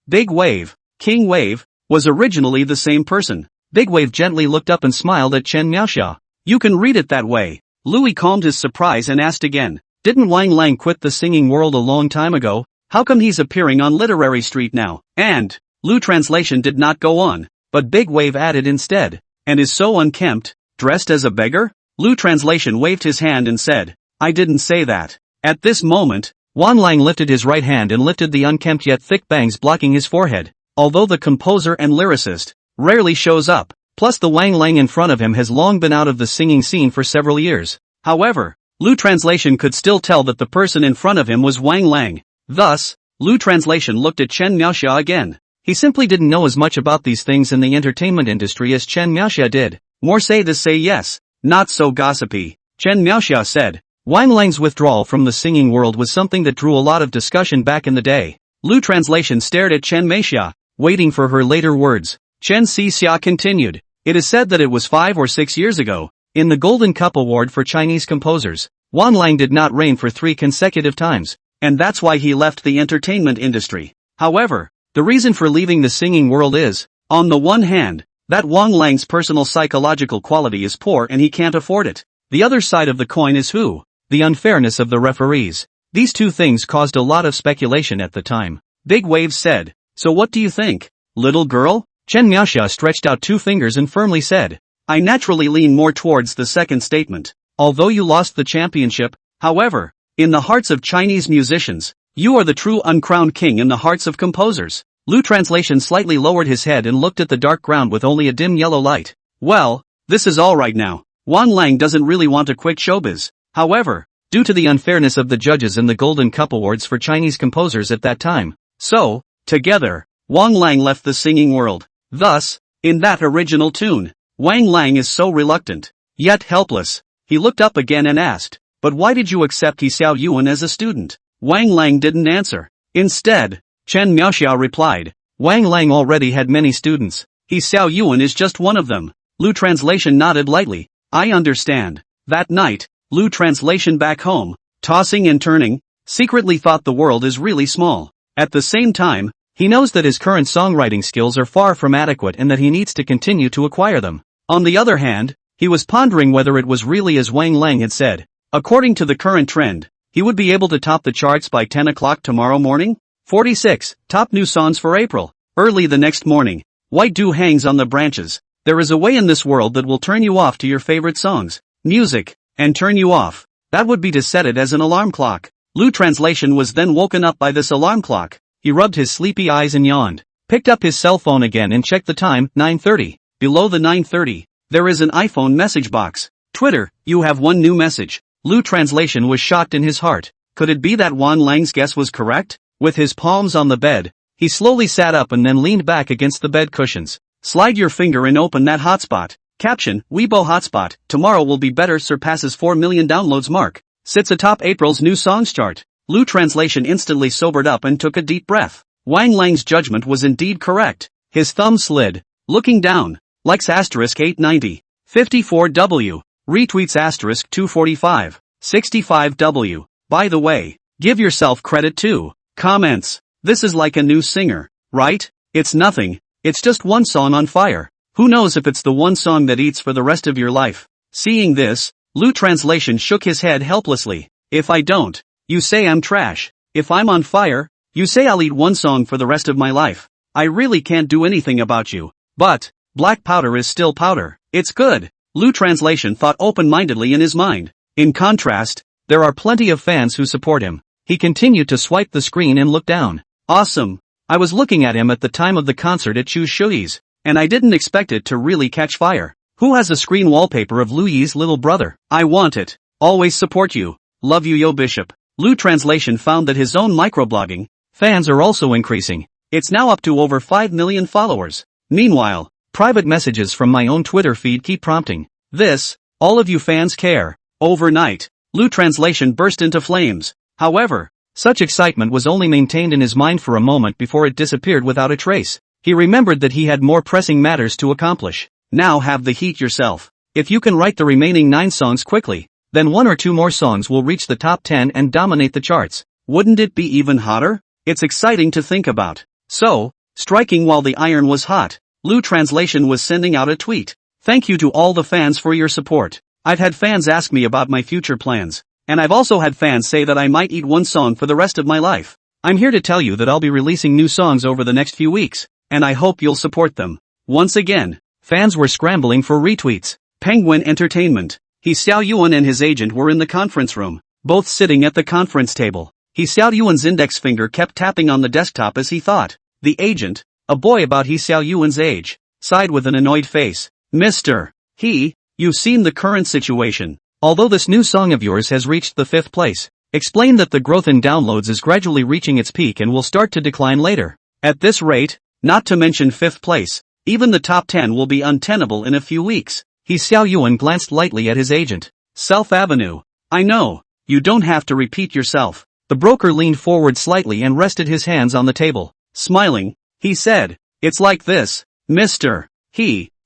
Big Wave, King Wave, was originally the same person. Big Wave gently looked up and smiled at Chen Miaoxia. You can read it that way. Louis calmed his surprise and asked again. Didn't Wang Lang quit the singing world a long time ago? How come he's appearing on Literary Street now? And, Lu translation did not go on, but Big Wave added instead. And is so unkempt, dressed as a beggar? Lu translation waved his hand and said, I didn't say that. At this moment, Wang Lang lifted his right hand and lifted the unkempt yet thick bangs blocking his forehead. Although the composer and lyricist rarely shows up, plus the Wang Lang in front of him has long been out of the singing scene for several years. However, Lu translation could still tell that the person in front of him was Wang Lang. Thus, Lu translation looked at Chen Miaoxia again. He simply didn't know as much about these things in the entertainment industry as Chen Miaoxia did. More say to say yes, not so gossipy. Chen Miaoxia said. Wang Lang's withdrawal from the singing world was something that drew a lot of discussion back in the day. Lu translation stared at Chen Miaoxia, waiting for her later words. Chen Xixia continued. It is said that it was 5 or 6 years ago, in the Golden Cup Award for Chinese composers, Wang Lang did not reign for 3 consecutive times, and that's why he left the entertainment industry. However, the reason for leaving the singing world is, on the one hand, that Wang Lang's personal psychological quality is poor and he can't afford it. The other side of the coin is the unfairness of the referees. These two things caused a lot of speculation at the time. Big Wave said, so what do you think, little girl? Chen Miaoxia stretched out 2 fingers and firmly said, I naturally lean more towards the second statement. Although you lost the championship, however, in the hearts of Chinese musicians, you are the true uncrowned king in the hearts of composers. Lu translation slightly lowered his head and looked at the dark ground with only a dim yellow light. Well, this is all right now. Wang Lang doesn't really want to quit showbiz. However, due to the unfairness of the judges in the Golden Cup Awards for Chinese composers at that time. So, together, Wang Lang left the singing world. Thus, in that original tune, Wang Lang is so reluctant, yet helpless. He looked up again and asked, but why did you accept He Xiao Yuan as a student? Wang Lang didn't answer. Instead, Chen Miaoxia replied, Wang Lang already had many students. He Xiao Yuan is just one of them. Lu translation nodded lightly. I understand. That night, Lu translation back home, tossing and turning, secretly thought the world is really small. At the same time, he knows that his current songwriting skills are far from adequate and that he needs to continue to acquire them. On the other hand, he was pondering whether it was really as Wang Lang had said. According to the current trend, he would be able to top the charts by 10 o'clock tomorrow morning. 46. Top new songs for April. Early the next morning, white dew hangs on the branches. There is a way in this world that will turn you off to your favorite songs, music, and turn you off. That would be to set it as an alarm clock. Lu translation was then woken up by this alarm clock. He rubbed his sleepy eyes and yawned, picked up his cell phone again and checked the time, 9:30. Below the 9:30, there is an iPhone message box. Twitter, you have one new message. Lu translation was shocked in his heart. Could it be that Wang Lang's guess was correct? With his palms on the bed, he slowly sat up and then leaned back against the bed cushions. Slide your finger and open that hotspot. Caption, Weibo hotspot, tomorrow will be better, surpasses 4 million downloads mark. Sits atop April's new songs chart. Lu translation instantly sobered up and took a deep breath. Wang Lang's judgment was indeed correct. His thumb slid. Looking down. Likes asterisk 890. 54W. Retweets asterisk 245. 65W. By the way, give yourself credit too. Comments. This is like a new singer, right? It's nothing. It's just one song on fire. Who knows if it's the one song that eats for the rest of your life? Seeing this, Lu translation shook his head helplessly. If I don't, you say I'm trash. If I'm on fire, you say I'll eat one song for the rest of my life. I really can't do anything about you. But, black powder is still powder. It's good. Lu translation thought open-mindedly in his mind. In contrast, there are plenty of fans who support him. He continued to swipe the screen and look down. Awesome. I was looking at him at the time of the concert at Chu Shui's, and I didn't expect it to really catch fire. Who has a screen wallpaper of Lu Yi's little brother? I want it. Always support you. Love you, Yo Bishop. Lu translation found that his own microblogging fans are also increasing. It's now up to over 5 million followers. Meanwhile, private messages from my own Twitter feed keep prompting. This, all of you fans care. Overnight, Lu translation burst into flames. However, such excitement was only maintained in his mind for a moment before it disappeared without a trace. He remembered that he had more pressing matters to accomplish. Now have the heat yourself. If you can write the remaining 9 songs quickly, then 1 or 2 more songs will reach the top 10 and dominate the charts. Wouldn't it be even hotter? It's exciting to think about. So, striking while the iron was hot. Lu Translation was sending out a tweet. Thank you to all the fans for your support. I've had fans ask me about my future plans, and I've also had fans say that I might eat one song for the rest of my life. I'm here to tell you that I'll be releasing new songs over the next few weeks, and I hope you'll support them. Once again, fans were scrambling for retweets. Penguin Entertainment. Xiao Yuan and his agent were in the conference room, both sitting at the conference table. Xiao Yuan's index finger kept tapping on the desktop as he thought. The agent, a boy about Xiao Yuan's age, sighed with an annoyed face. Mr. You've seen the current situation. Although this new song of yours has reached the 5th place, explain that the growth in downloads is gradually reaching its peak and will start to decline later. At this rate, not to mention 5th place, even the top 10 will be untenable in a few weeks. Xiao Yuan glanced lightly at his agent. Self Avenue. I know, you don't have to repeat yourself. The broker leaned forward slightly and rested his hands on the table. Smiling, he said, it's like this, Mr.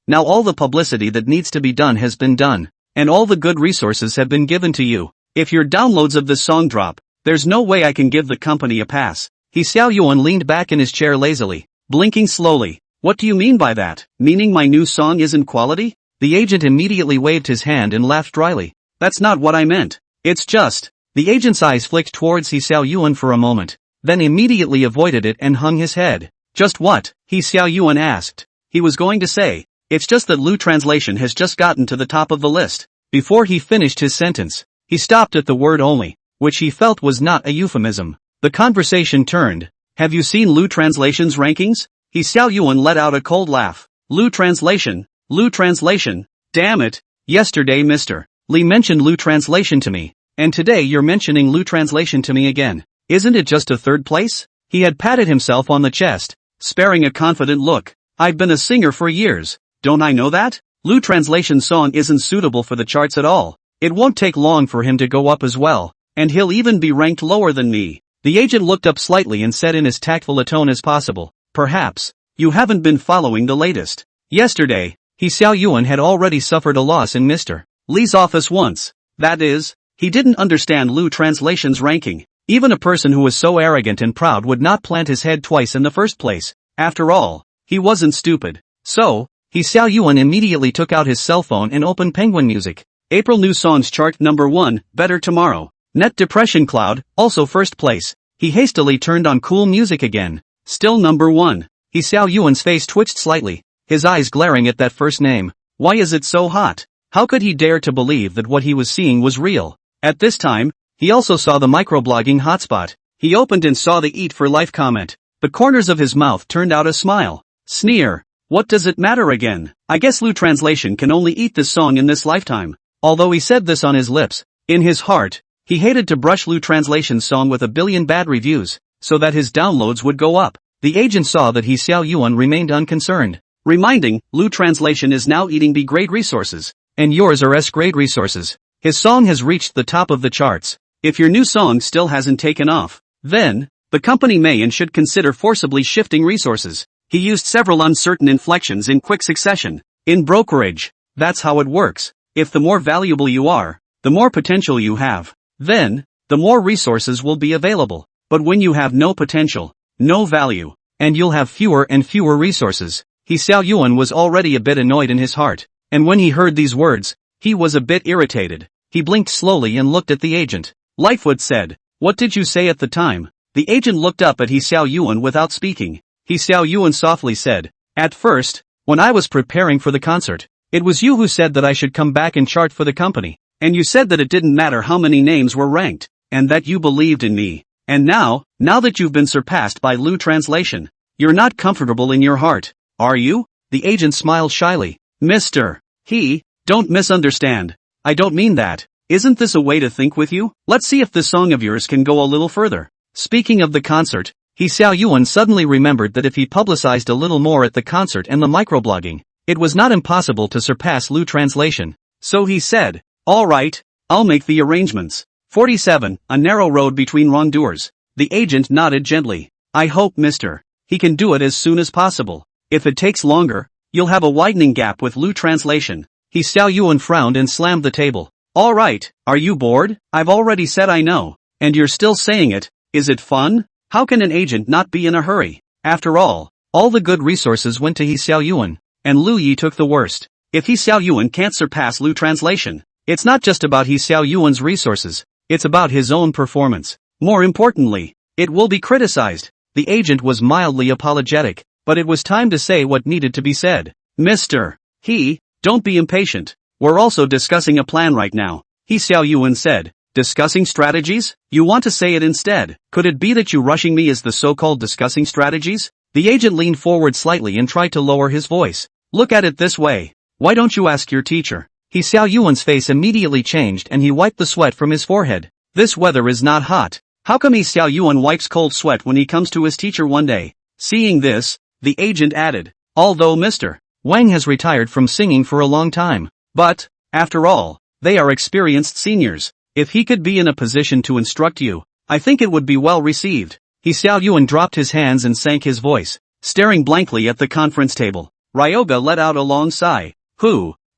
Now all the publicity that needs to be done has been done, and all the good resources have been given to you. If your downloads of this song drop, there's no way I can give the company a pass. Xiao Yuan leaned back in his chair lazily, blinking slowly. What do you mean by that? Meaning my new song isn't quality? The agent immediately waved his hand and laughed dryly. That's not what I meant. It's just. The agent's eyes flicked towards Xiao Yuan for a moment, then immediately avoided it and hung his head. Just what? Xiao Yuan asked. He was going to say, it's just that Lu Translation has just gotten to the top of the list. Before he finished his sentence, he stopped at the word only, which he felt was not a euphemism. The conversation turned. Have you seen Lu Translation's rankings? Xiao Yuan let out a cold laugh. Lu Translation? Lu Translation? Damn it. Yesterday Mr. Lee mentioned Lu Translation to me, and today you're mentioning Lu Translation to me again. Isn't it just a 3rd place? He had patted himself on the chest, sparing a confident look. I've been a singer for years. Don't I know that? Lu Translation's song isn't suitable for the charts at all. It won't take long for him to go up as well, and he'll even be ranked lower than me. The agent looked up slightly and said in as tactful a tone as possible, perhaps, you haven't been following the latest. Yesterday, Xiao Yuan had already suffered a loss in Mr. Lee's office once. That is, he didn't understand Lu Translation's ranking. Even a person who was so arrogant and proud would not plant his head twice in the first place. After all, he wasn't stupid. So, Xiao Yuan immediately took out his cell phone and opened Penguin Music. April New Songs Chart number 1, Better Tomorrow. Net Depression Cloud, also 1st place. He hastily turned on Cool Music again. Still number 1. Xiao Yuan's face twitched slightly, his eyes glaring at that first name. Why is it so hot? How could he dare to believe that what he was seeing was real? At this time, he also saw the microblogging hotspot. He opened and saw the Eat for Life comment. The corners of his mouth turned out a smile. Sneer. What does it matter again? I guess Lu Translation can only eat this song in this lifetime. Although he said this on his lips, in his heart, he hated to brush Lu Translation's song with a billion bad reviews, so that his downloads would go up. The agent saw that Xiao Yuan remained unconcerned, reminding, Lu Translation is now eating B-grade resources, and yours are S-grade resources. His song has reached the top of the charts. If your new song still hasn't taken off, then, the company may and should consider forcibly shifting resources. He used several uncertain inflections in quick succession. In brokerage, that's how it works. If the more valuable you are, the more potential you have, then, the more resources will be available. But when you have no potential, no value, and you'll have fewer and fewer resources. Xiao Yuan was already a bit annoyed in his heart, and when he heard these words, he was a bit irritated. He blinked slowly and looked at the agent. Lightfoot said, what did you say at the time? The agent looked up at Xiao Yuan without speaking. Xiao Yuan softly said, at first, when I was preparing for the concert, it was you who said that I should come back and chart for the company, and you said that it didn't matter how many names were ranked, and that you believed in me. And now that you've been surpassed by Lu Translation, you're not comfortable in your heart, are you? The agent smiled shyly. Mr. Don't misunderstand. I don't mean that. Isn't this a way to think with you? Let's see if this song of yours can go a little further. Speaking of the concert, Xiao Yuan suddenly remembered that if he publicized a little more at the concert and the microblogging, it was not impossible to surpass Lu Translation. So he said, all right, I'll make the arrangements. 47, a narrow road between wrongdoers. The agent nodded gently. I hope Mr. He can do it as soon as possible. If it takes longer, you'll have a widening gap with Lu Translation. Xiao Yuan frowned and slammed the table. All right, are you bored? I've already said I know, and you're still saying it. Is it fun? How can an agent not be in a hurry? After all, All the good resources went to He Xiaoyuan, and Lu Yi took the worst. If He Xiaoyuan can't surpass Lu translation, it's not just about He Xiaoyuan's resources, it's about his own performance. More importantly, it will be criticized. The agent was mildly apologetic, but it was time to say what needed to be said. Mr. He, don't be impatient. We're also discussing a plan right now, He Xiaoyuan said. Discussing strategies? You want to say it instead. Could it be that you rushing me is the so-called discussing strategies? The agent leaned forward slightly and tried to lower his voice. Look at it this way. Why don't you ask your teacher? He Xiaoyuan's face immediately changed and he wiped the sweat from his forehead. This weather is not hot. How come He Xiaoyuan wipes cold sweat when he comes to his teacher one day? Seeing this, the agent added, although Mr. Wang has retired from singing for a long time. But, after all, they are experienced seniors. If he could be in a position to instruct you, I think it would be well received. He Xiaoyuan dropped his hands and sank his voice, staring blankly at the conference table. Ryoga let out a long sigh.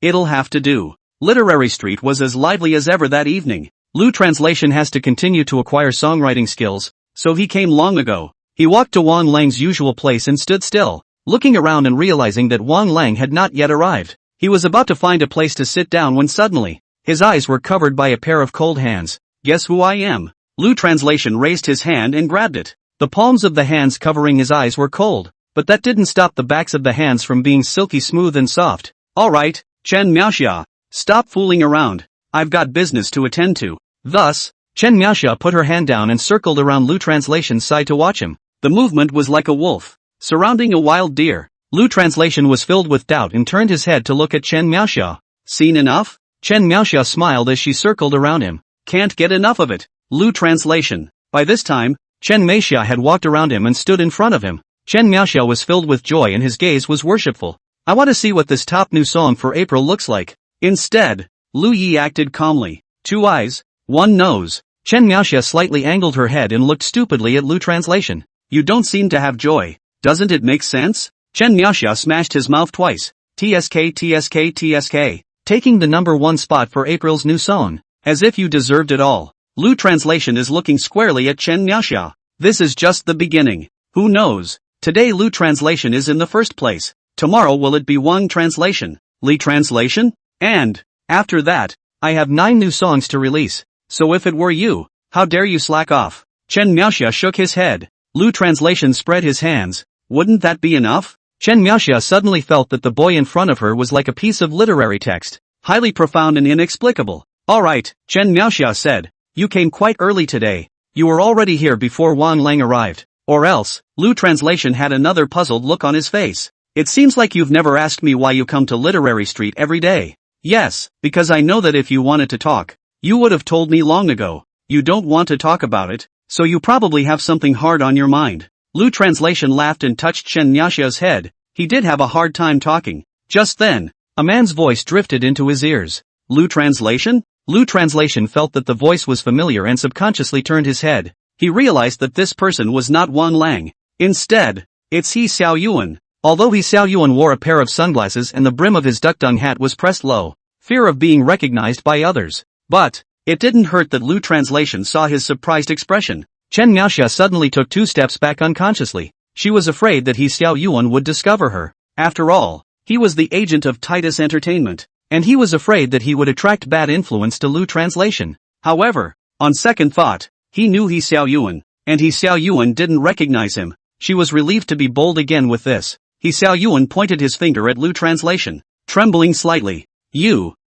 It'll have to do. Literary Street was as lively as ever that evening. Lu Translation has to continue to acquire songwriting skills, so he came long ago. He walked to Wang Lang's usual place and stood still, looking around and realizing that Wang Lang had not yet arrived. He was about to find a place to sit down when suddenly, his eyes were covered by a pair of cold hands. Guess who I am? Lu Translation raised his hand and grabbed it. The palms of the hands covering his eyes were cold, but that didn't stop the backs of the hands from being silky smooth and soft. Alright, Chen Miaoxia, stop fooling around. I've got business to attend to. Thus, Chen Miaoxia put her hand down and circled around Lu Translation's side to watch him. The movement was like a wolf surrounding a wild deer. Lu Translation was filled with doubt and turned his head to look at Chen Miaoxia. Seen enough? Chen Miaoxia smiled as she circled around him. Can't get enough of it. Lu Translation. By this time, Chen Miaoxia had walked around him and stood in front of him. Chen Miaoxia was filled with joy and his gaze was worshipful. I want to see what this top new song for April looks like. Instead, Lu Yi acted calmly. 2 eyes, 1 nose. Chen Miaoxia slightly angled her head and looked stupidly at Lu Translation. You don't seem to have joy. Doesn't it make sense? Chen Miaoxia smashed his mouth twice. TSK. Taking the number 1 spot for April's new song. As if you deserved it all. Lu Translation is looking squarely at Chen Miaoxia. This is just the beginning. Who knows? Today Lu Translation is in the first place. Tomorrow will it be Wang Translation? Li Translation? And, after that, I have 9 new songs to release. So if it were you, how dare you slack off? Chen Miaoxia shook his head. Lu Translation spread his hands. Wouldn't that be enough? Chen Miaoxia suddenly felt that the boy in front of her was like a piece of literary text, highly profound and inexplicable. Alright, Chen Miaoxia said. You came quite early today. You were already here before Wang Lang arrived. Or else, Lu Translation had another puzzled look on his face. It seems like you've never asked me why you come to Literary Street every day. Yes, because I know that if you wanted to talk, you would have told me long ago. You don't want to talk about it, so you probably have something hard on your mind. Lu Translation laughed and touched Chen Miaoxia's head. He did have a hard time talking. Just then, a man's voice drifted into his ears. Lu Translation? Lu Translation felt that the voice was familiar and subconsciously turned his head. He realized that this person was not Wang Lang. Instead, it's He Xiaoyuan. Although He Xiaoyuan wore a pair of sunglasses and the brim of his duck-dung hat was pressed low, fear of being recognized by others. But, it didn't hurt that Lu Translation saw his surprised expression. Chen Miaoxia suddenly took 2 steps back unconsciously. She was afraid that He Xiaoyuan would discover her. After all, he was the agent of Titus Entertainment, and he was afraid that he would attract bad influence to Lu Translation. However, on second thought, he knew He Xiaoyuan, and He Xiaoyuan didn't recognize him. She was relieved to be bold again with this. He Xiaoyuan pointed his finger at Lu Translation, trembling slightly.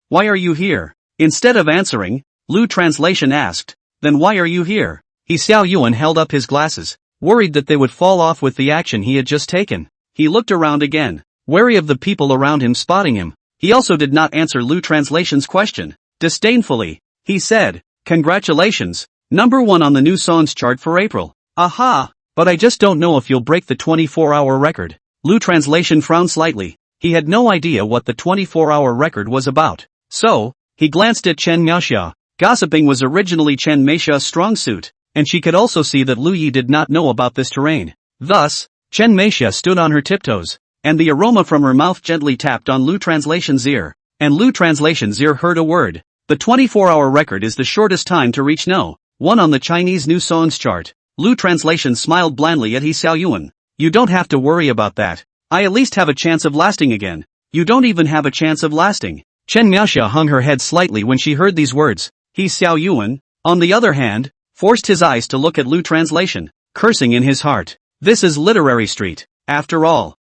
Why are you here? Instead of answering, Lu Translation asked, then why are you here? He Xiaoyuan held up his glasses, worried that they would fall off with the action he had just taken. He looked around again, wary of the people around him spotting him. He also did not answer Lu Translation's question. Disdainfully, he said, congratulations, number 1 on the new songs chart for April. Aha, but I just don't know if you'll break the 24-hour record. Lu Translation frowned slightly. He had no idea what the 24-hour record was about. So, he glanced at Chen Miaoxia. Gossiping was originally Chen Meixia's strong suit, and she could also see that Lu Yi did not know about this terrain. Thus, Chen Meixia stood on her tiptoes, and the aroma from her mouth gently tapped on Lu Translation's ear, and Lu Translation's ear heard a word. The 24-hour record is the shortest time to reach no. 1 on the Chinese new songs chart. Lu Translation smiled blandly at He Xiaoyuan. You don't have to worry about that. I at least have a chance of lasting again. You don't even have a chance of lasting. Chen Miaoxia hung her head slightly when she heard these words. He Xiao Yuan, on the other hand, forced his eyes to look at Lu Translation, cursing in his heart. This is literary street. After all,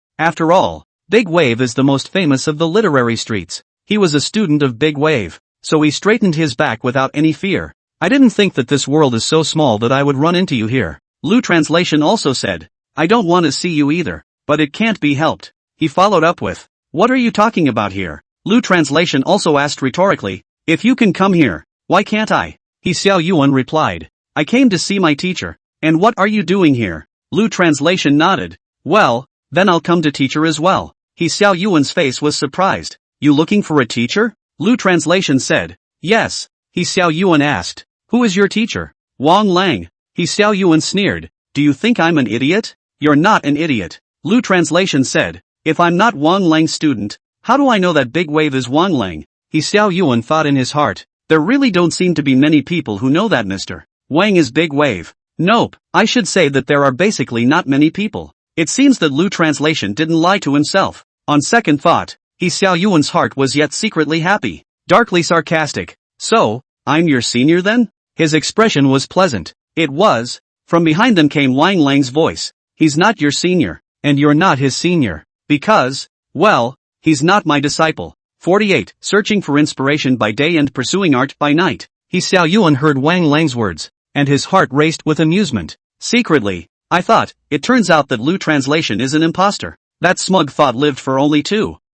Big Wave is the most famous of the literary streets. He was a student of Big Wave, so he straightened his back without any fear. I didn't think that this world is so small that I would run into you here. Lu Translation also said. I don't want to see you either, but it can't be helped. He followed up with, what are you talking about here? Lu Translation also asked rhetorically, if you can come here, why can't I? He Xiao Yuan replied, I came to see my teacher. And what are you doing here? Lu Translation nodded. Well, then I'll come to teacher as well. He Xiao Yuan's face was surprised. You looking for a teacher? Lu Translation said. Yes. He Xiao Yuan asked. Who is your teacher? Wang Lang. He Xiao Yuan sneered. Do you think I'm an idiot? You're not an idiot. Lu Translation said. If I'm not Wang Lang's student, how do I know that Big Wave is Wang Lang? He Xiao Yuan thought in his heart. There really don't seem to be many people who know that Mr. Wang is Big Wave. Nope, I should say that there are basically not many people. It seems that Lu Translation didn't lie to himself. On second thought, He Xiao Yuan's heart was yet secretly happy, darkly sarcastic. So, I'm your senior then? His expression was pleasant. It was. From behind them came Wang Lang's voice. He's not your senior, and you're not his senior. Because, well, he's not my disciple. 48. Searching for inspiration by day and pursuing art by night. He Xiao Yuan heard Wang Lang's words, and his heart raced with amusement. Secretly, I thought, it turns out that Lu Translation is an imposter. That smug thought lived for only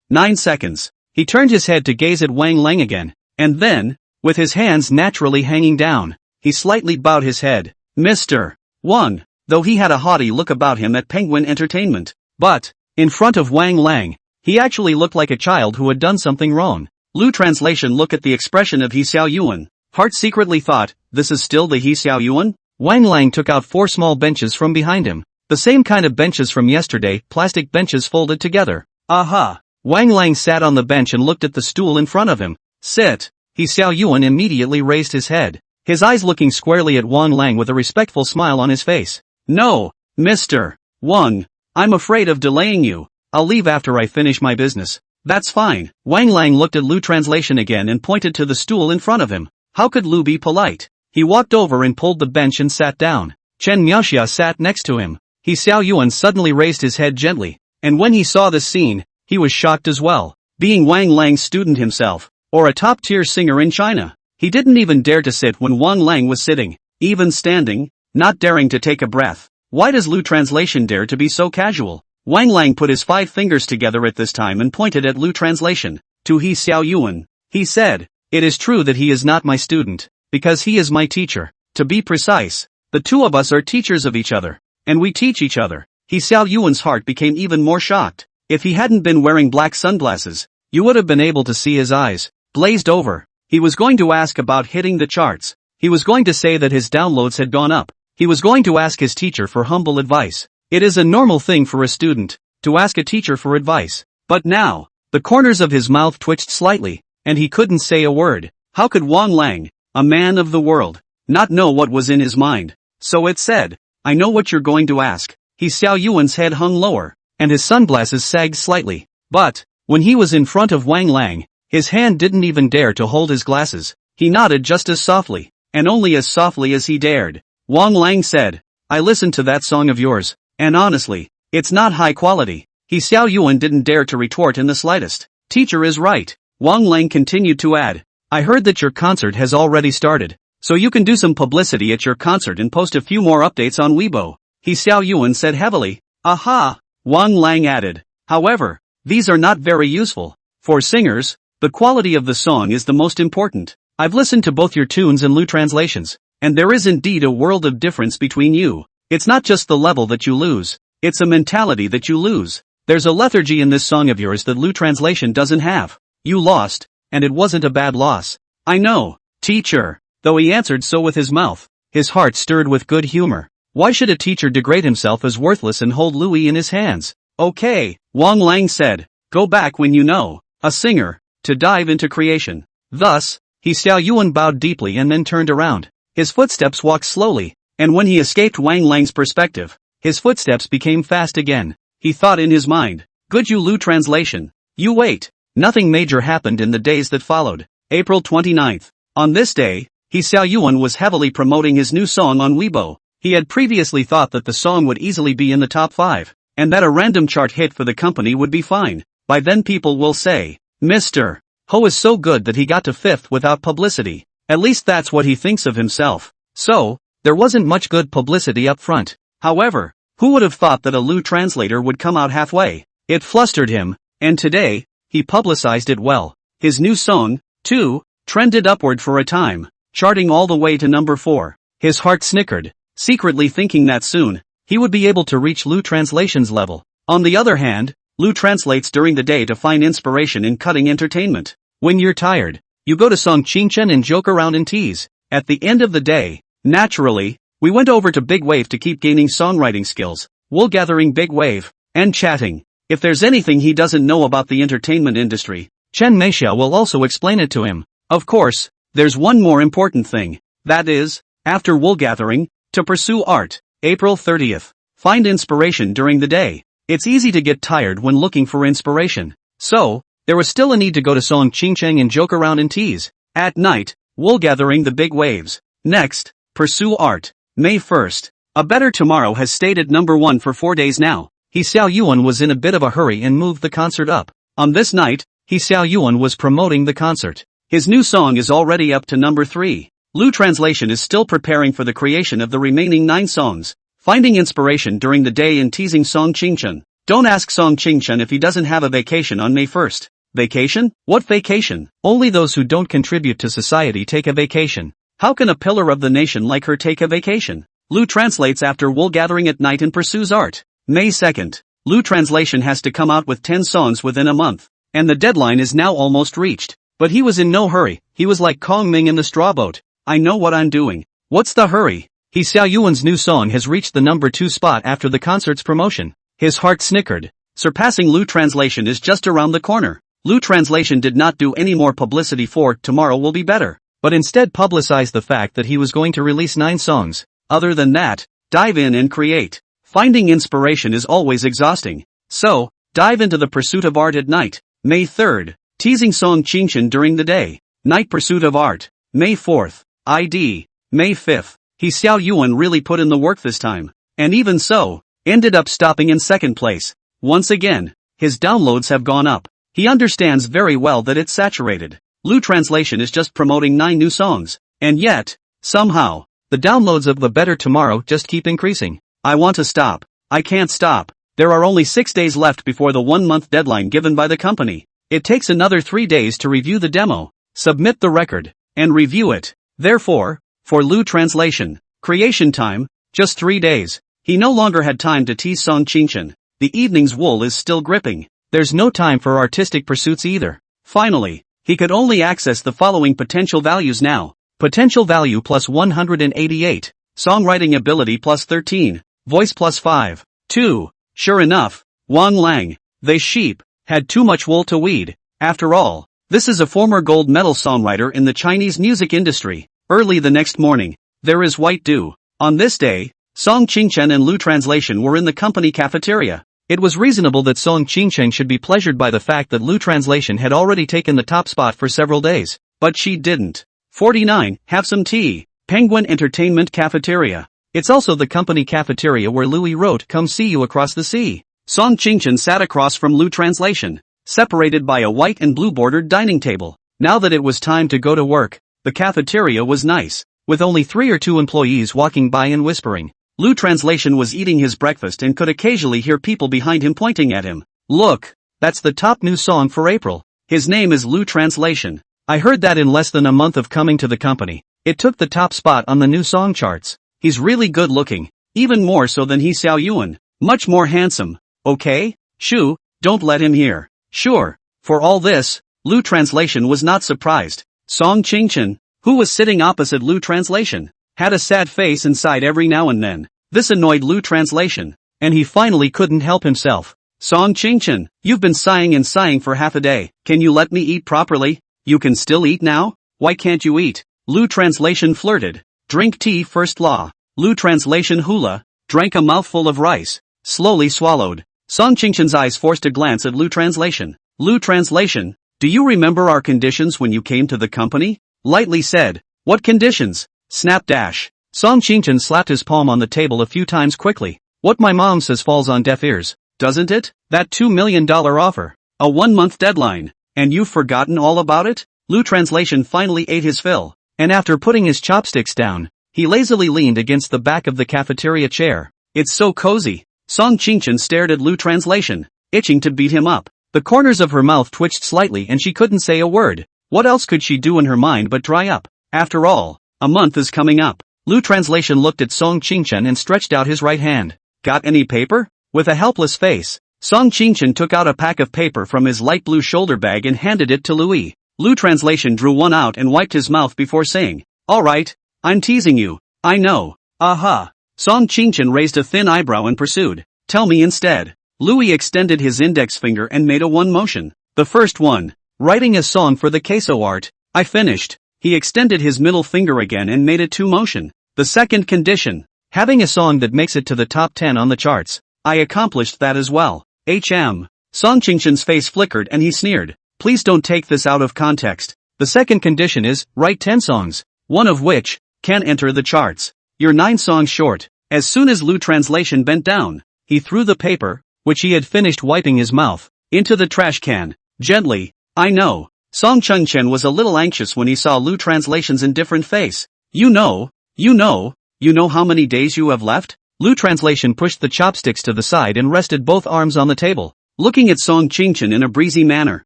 9 seconds. He turned his head to gaze at Wang Lang again, and then, with his hands naturally hanging down, he slightly bowed his head. Mr. Wang, though he had a haughty look about him at Penguin Entertainment. But, in front of Wang Lang, he actually looked like a child who had done something wrong. Lu Translation looked at the expression of He Xiao Yuan. Heart secretly thought, this is still the He Xiao Yuan? Wang Lang took out 4 small benches from behind him. The same kind of benches from yesterday, plastic benches folded together. Aha! Wang Lang sat on the bench and looked at the stool in front of him. Sit! He Xiao Yuan immediately raised his head, his eyes looking squarely at Wang Lang with a respectful smile on his face. No, Mr. Wang, I'm afraid of delaying you. I'll leave after I finish my business. That's fine. Wang Lang looked at Lu Translation again and pointed to the stool in front of him. How could Lu be polite? He walked over and pulled the bench and sat down. Chen Miaoxia sat next to him. He Xiao Yuan suddenly raised his head gently, and when he saw this scene, he was shocked as well. Being Wang Lang's student himself, or a top-tier singer in China, he didn't even dare to sit when Wang Lang was sitting, even standing, not daring to take a breath. Why does Lu Translation dare to be so casual? Wang Lang put his 5 fingers together at this time and pointed at Lu Translation. To He Xiao Yuan, he said, it is true that he is not my student, because he is my teacher. To be precise, the two of us are teachers of each other, and we teach each other. He Xiao Yuan's heart became even more shocked. If he hadn't been wearing black sunglasses, you would have been able to see his eyes blazed over. He was going to ask about hitting the charts. He was going to say that his downloads had gone up. He was going to ask his teacher for humble advice. It is a normal thing for a student to ask a teacher for advice. But now, the corners of his mouth twitched slightly, and he couldn't say a word. How could Wang Lang, a man of the world, not know what was in his mind? So it said, I know what you're going to ask. He Xiao Yuan's head hung lower, and his sunglasses sagged slightly. But, when he was in front of Wang Lang, his hand didn't even dare to hold his glasses. He nodded just as softly, and only as softly as he dared. Wang Lang said, I listened to that song of yours, and honestly, it's not high quality. He Xiao Yuan didn't dare to retort in the slightest. Teacher is right. Wang Lang continued to add, I heard that your concert has already started, so you can do some publicity at your concert and post a few more updates on Weibo. He Xiao Yuan said heavily. Aha! Wang Lang added. However, these are not very useful. For singers, the quality of the song is the most important. I've listened to both your tunes and Lu translations, and there is indeed a world of difference between you. It's not just the level that you lose, it's a mentality that you lose. There's a lethargy in this song of yours that Lu translation doesn't have. You lost, and it wasn't a bad loss. I know, teacher. Though he answered so with his mouth, his heart stirred with good humor. Why should a teacher degrade himself as worthless and hold Louis in his hands? Okay, Wang Lang said, go back when you know, a singer, to dive into creation. Thus, He Xiao Yuan bowed deeply and then turned around. His footsteps walked slowly, and when he escaped Wang Lang's perspective, his footsteps became fast again. He thought in his mind, good you Lu translation. You wait. Nothing major happened in the days that followed. April 29th. On this day, Xiao Yuan was heavily promoting his new song on Weibo. He had previously thought that the song would easily be in the top 5, and that a random chart hit for the company would be fine. By then people will say, Mr. Ho is so good that he got to 5th without publicity. At least that's what he thinks of himself. So, there wasn't much good publicity up front. However, who would have thought that a Lu translator would come out halfway? It flustered him, and today, he publicized it well. His new song, too, trended upward for a time, charting all the way to number 4. His heart snickered, secretly thinking that soon, he would be able to reach Lu translation's level. On the other hand, Lu translates during the day to find inspiration in cutting entertainment. When you're tired, you go to Song Qingchen and joke around and tease. At the end of the day, naturally, we went over to Big Wave to keep gaining songwriting skills, wool gathering Big Wave, and chatting. If there's anything he doesn't know about the entertainment industry, Chen Meixiao will also explain it to him. Of course, there's one more important thing. That is, after wool gathering, to pursue art. April 30th. Find inspiration during the day. It's easy to get tired when looking for inspiration. So, there was still a need to go to Song Qingcheng and joke around and tease. At night, wool gathering the big waves. Next, pursue art. May 1st. A Better Tomorrow has stayed at number 1 for 4 days now. Xiao Yuan was in a bit of a hurry and moved the concert up. On this night, Xiao Yuan was promoting the concert. His new song is already up to number 3. Lu Translation is still preparing for the creation of the remaining 9 songs, finding inspiration during the day and teasing Song Qingchen. Don't ask Song Qingchen if he doesn't have a vacation on May 1st. Vacation? What vacation? Only those who don't contribute to society take a vacation. How can a pillar of the nation like her take a vacation? Lu translates after wool gathering at night and pursues art. May 2nd. Lu Translation has to come out with 10 songs within a month, and the deadline is now almost reached. But he was in no hurry. He was like Kong Ming in the straw boat. I know what I'm doing. What's the hurry? Xiao Yuan's new song has reached the number 2 spot after the concert's promotion. His heart snickered. Surpassing Lu Translation is just around the corner. Lu Translation did not do any more publicity for Tomorrow Will Be Better, but instead publicized the fact that he was going to release 9 songs. Other than that, dive in and create. Finding inspiration is always exhausting. So, dive into the pursuit of art at night. May 3rd. Teasing Song Qingchen during the day. Night pursuit of art. May 4th. ID. May 5th. Xiao Yuan really put in the work this time. And even so, ended up stopping in 2nd place. Once again, his downloads have gone up. He understands very well that it's saturated. Lu Translation is just promoting 9 new songs. And yet, somehow, the downloads of The Better Tomorrow just keep increasing. I want to stop. I can't stop. There are only 6 days left before the 1-month deadline given by the company. It takes another 3 days to review the demo, submit the record, and review it. Therefore, for Lu Translation, creation time, just 3 days. He no longer had time to tease Song Qingchen. The evening's wool is still gripping. There's no time for artistic pursuits either. Finally, he could only access the following potential values now. Potential value plus 188. Songwriting ability plus 13. Voice plus 5. 2. Sure enough, Wang Lang, they sheep, had too much wool to weed. After all, this is a former gold medal songwriter in the Chinese music industry. Early the next morning, there is white dew. On this day, Song Qingchen and Lu Translation were in the company cafeteria. It was reasonable that Song Qingchen should be pleasured by the fact that Lu Translation had already taken the top spot for several days. But she didn't. 49. Have some tea. Penguin Entertainment Cafeteria. It's also the company cafeteria where Louis wrote Come See You Across the Sea. Song Qingchen sat across from Lu Translation, separated by a white and blue bordered dining table. Now that it was time to go to work, the cafeteria was nice, with only 3 or 2 employees walking by and whispering. Lu Translation was eating his breakfast and could occasionally hear people behind him pointing at him. Look, that's the top new song for April. His name is Lu Translation. I heard that in less than a month of coming to the company. It took the top spot on the new song charts. He's really good looking, even more so than Xiao Yuan. Much more handsome. Okay? Shoo, don't let him hear. Sure. For all this, Lu Translation was not surprised. Song Qingchen, who was sitting opposite Lu Translation, had a sad face and sighed every now and then. This annoyed Lu Translation, and he finally couldn't help himself. Song Qingchen, you've been sighing and sighing for half a day. Can you let me eat properly? You can still eat now? Why can't you eat? Lu Translation flirted. Drink tea first law. Lu Translation hula. drank a mouthful of rice, slowly swallowed. Song Qingchen's eyes forced a glance at Lu Translation. Lu Translation, do you remember our conditions when you came to the company? Lightly said. What conditions? Snap dash. Song Qingchen slapped his palm on the table a few times quickly. What my mom says falls on deaf ears, doesn't it? That $2 million offer. A 1-month deadline. And you've forgotten all about it? Lu Translation finally ate his fill, and after putting his chopsticks down, he lazily leaned against the back of the cafeteria chair. It's so cozy. Song Qingchen stared at Lu Translation, itching to beat him up. The corners of her mouth twitched slightly and she couldn't say a word. What else could she do in her mind but dry up? After all, a month is coming up. Lu Translation looked at Song Qingchen and stretched out his right hand. Got any paper? With a helpless face, Song Qingchen took out a pack of paper from his light blue shoulder bag and handed it to Louis. Lu Translation drew one out and wiped his mouth before saying, Alright, I'm teasing you. I know. Aha. Song Qingchen raised a thin eyebrow and pursued. Tell me instead. Louis extended his index finger and made a one motion. The first one. Writing a song for the queso art. I finished. He extended his middle finger again and made a two motion. The second condition. Having a song that makes it to the top 10 on the charts. I accomplished that as well. Song Qingchen's face flickered and he sneered. Please don't take this out of context. The second condition is, write 10 songs, one of which can enter the charts. You're 9 songs short. As soon as Lu Translation bent down, he threw the paper, which he had finished wiping his mouth, into the trash can. Gently. I know. Song Qingchen was a little anxious when he saw Lu Translation's indifferent face. You know how many days you have left? Lu Translation pushed the chopsticks to the side and rested both arms on the table, looking at Song Qingchen in a breezy manner.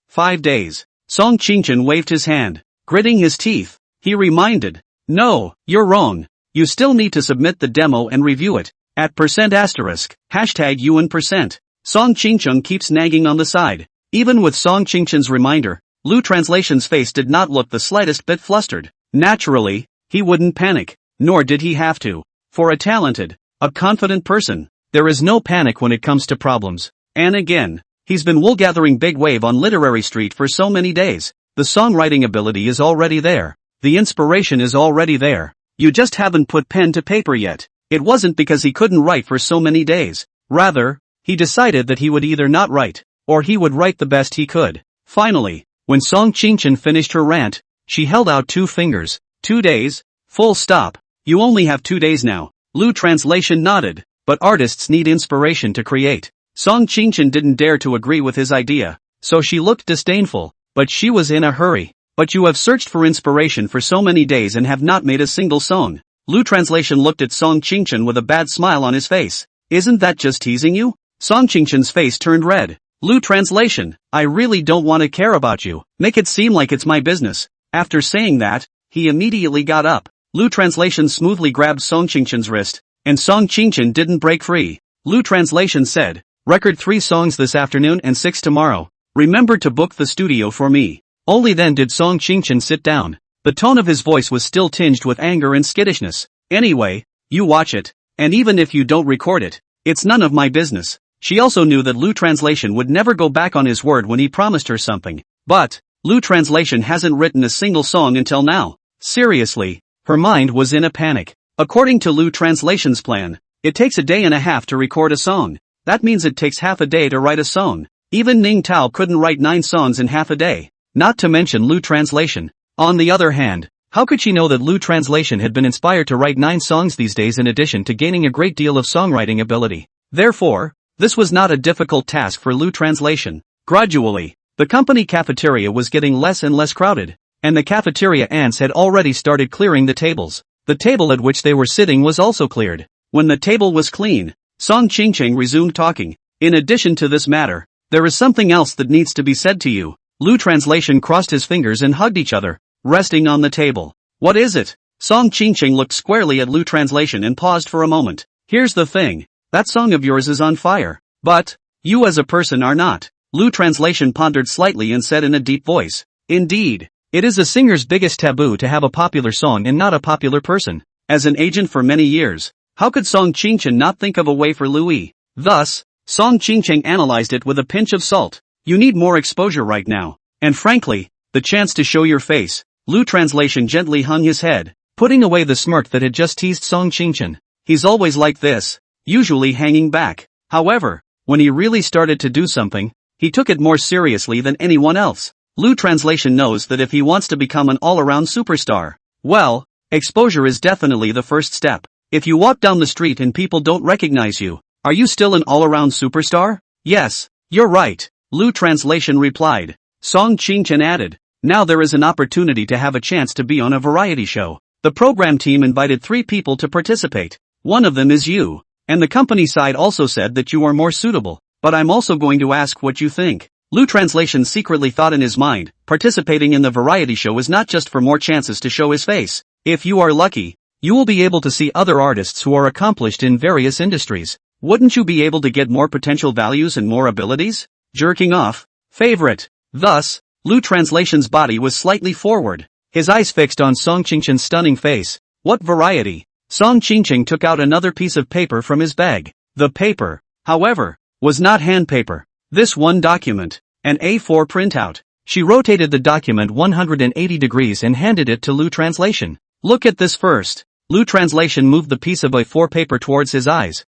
5 days. Song Qingchen waved his hand, gritting his teeth. He reminded. No, you're wrong. You still need to submit the demo and review it. At %*. #UN%. Song Qingchen keeps nagging on the side. Even with Song Qingchen's reminder, Lu Translation's face did not look the slightest bit flustered. Naturally, he wouldn't panic, nor did he have to. For a confident person, there is no panic when it comes to problems. And again, he's been wool-gathering big wave on Literary Street for so many days. The songwriting ability is already there. The inspiration is already there. You just haven't put pen to paper yet. It wasn't because he couldn't write for so many days. Rather, he decided that he would either not write, or he would write the best he could. Finally, when Song Qingchen finished her rant, she held out 2 fingers. 2 days? Full stop. You only have 2 days now. Lu Translation nodded. But artists need inspiration to create. Song Qingchen didn't dare to agree with his idea, so she looked disdainful. But she was in a hurry. But you have searched for inspiration for so many days and have not made a single song. Lu Translation looked at Song Qingchen with a bad smile on his face. Isn't that just teasing you? Song Qingchen's face turned red. Lu Translation, I really don't want to care about you. Make it seem like it's my business. After saying that, he immediately got up. Lu Translation smoothly grabbed Song Qingchen's wrist, and Song Qingchen didn't break free. Lu Translation said, record 3 songs this afternoon and 6 tomorrow. Remember to book the studio for me. Only then did Song Qingchen sit down. The tone of his voice was still tinged with anger and skittishness. Anyway, you watch it, and even if you don't record it, it's none of my business. She also knew that Lu Translation would never go back on his word when he promised her something. But, Lu Translation hasn't written a single song until now. Seriously. Her mind was in a panic. According to Lu Translation's plan, it takes a day and a half to record a song. That means it takes half a day to write a song. Even Ning Tao couldn't write 9 songs in half a day. Not to mention Lu Translation. On the other hand, how could she know that Lu Translation had been inspired to write 9 songs these days in addition to gaining a great deal of songwriting ability? Therefore, this was not a difficult task for Lu Translation. Gradually, the company cafeteria was getting less and less crowded, and the cafeteria ants had already started clearing the tables. The table at which they were sitting was also cleared. When the table was clean, Song Qingchen resumed talking. In addition to this matter, there is something else that needs to be said to you. Lu Translation crossed his fingers and hugged each other, resting on the table. What is it? Song Qingchen looked squarely at Lu Translation and paused for a moment. Here's the thing. That song of yours is on fire. But, you as a person are not. Lu Translation pondered slightly and said in a deep voice. Indeed. It is a singer's biggest taboo to have a popular song and not a popular person. As an agent for many years, how could Song Qingchen not think of a way for Louis? Thus, Song Qingchen analyzed it with a pinch of salt. You need more exposure right now. And frankly, the chance to show your face. Lu Translation gently hung his head, putting away the smirk that had just teased Song Qingchen. He's always like this. usually hanging back. However, when he really started to do something, he took it more seriously than anyone else. Lu Translation knows that if he wants to become an all-around superstar, well, exposure is definitely the first step. If you walk down the street and people don't recognize you, are you still an all-around superstar? Yes, you're right, Lu Translation replied. Song Qingchen added, now there is an opportunity to have a chance to be on a variety show. The program team invited 3 people to participate. One of them is you. And the company side also said that you are more suitable. But I'm also going to ask what you think. Lu Translation secretly thought in his mind, participating in the variety show is not just for more chances to show his face. If you are lucky, you will be able to see other artists who are accomplished in various industries. Wouldn't you be able to get more potential values and more abilities? Jerking off. Favorite. Thus, Lu Translation's body was slightly forward. His eyes fixed on Song Qingchen's stunning face. What variety? Song Qingchen took out another piece of paper from his bag. The paper, however, was not hand paper. This one document, an A4 printout. She rotated the document 180 degrees and handed it to Lu Translation. Look at this first. Lu Translation moved the piece of A4 paper towards his eyes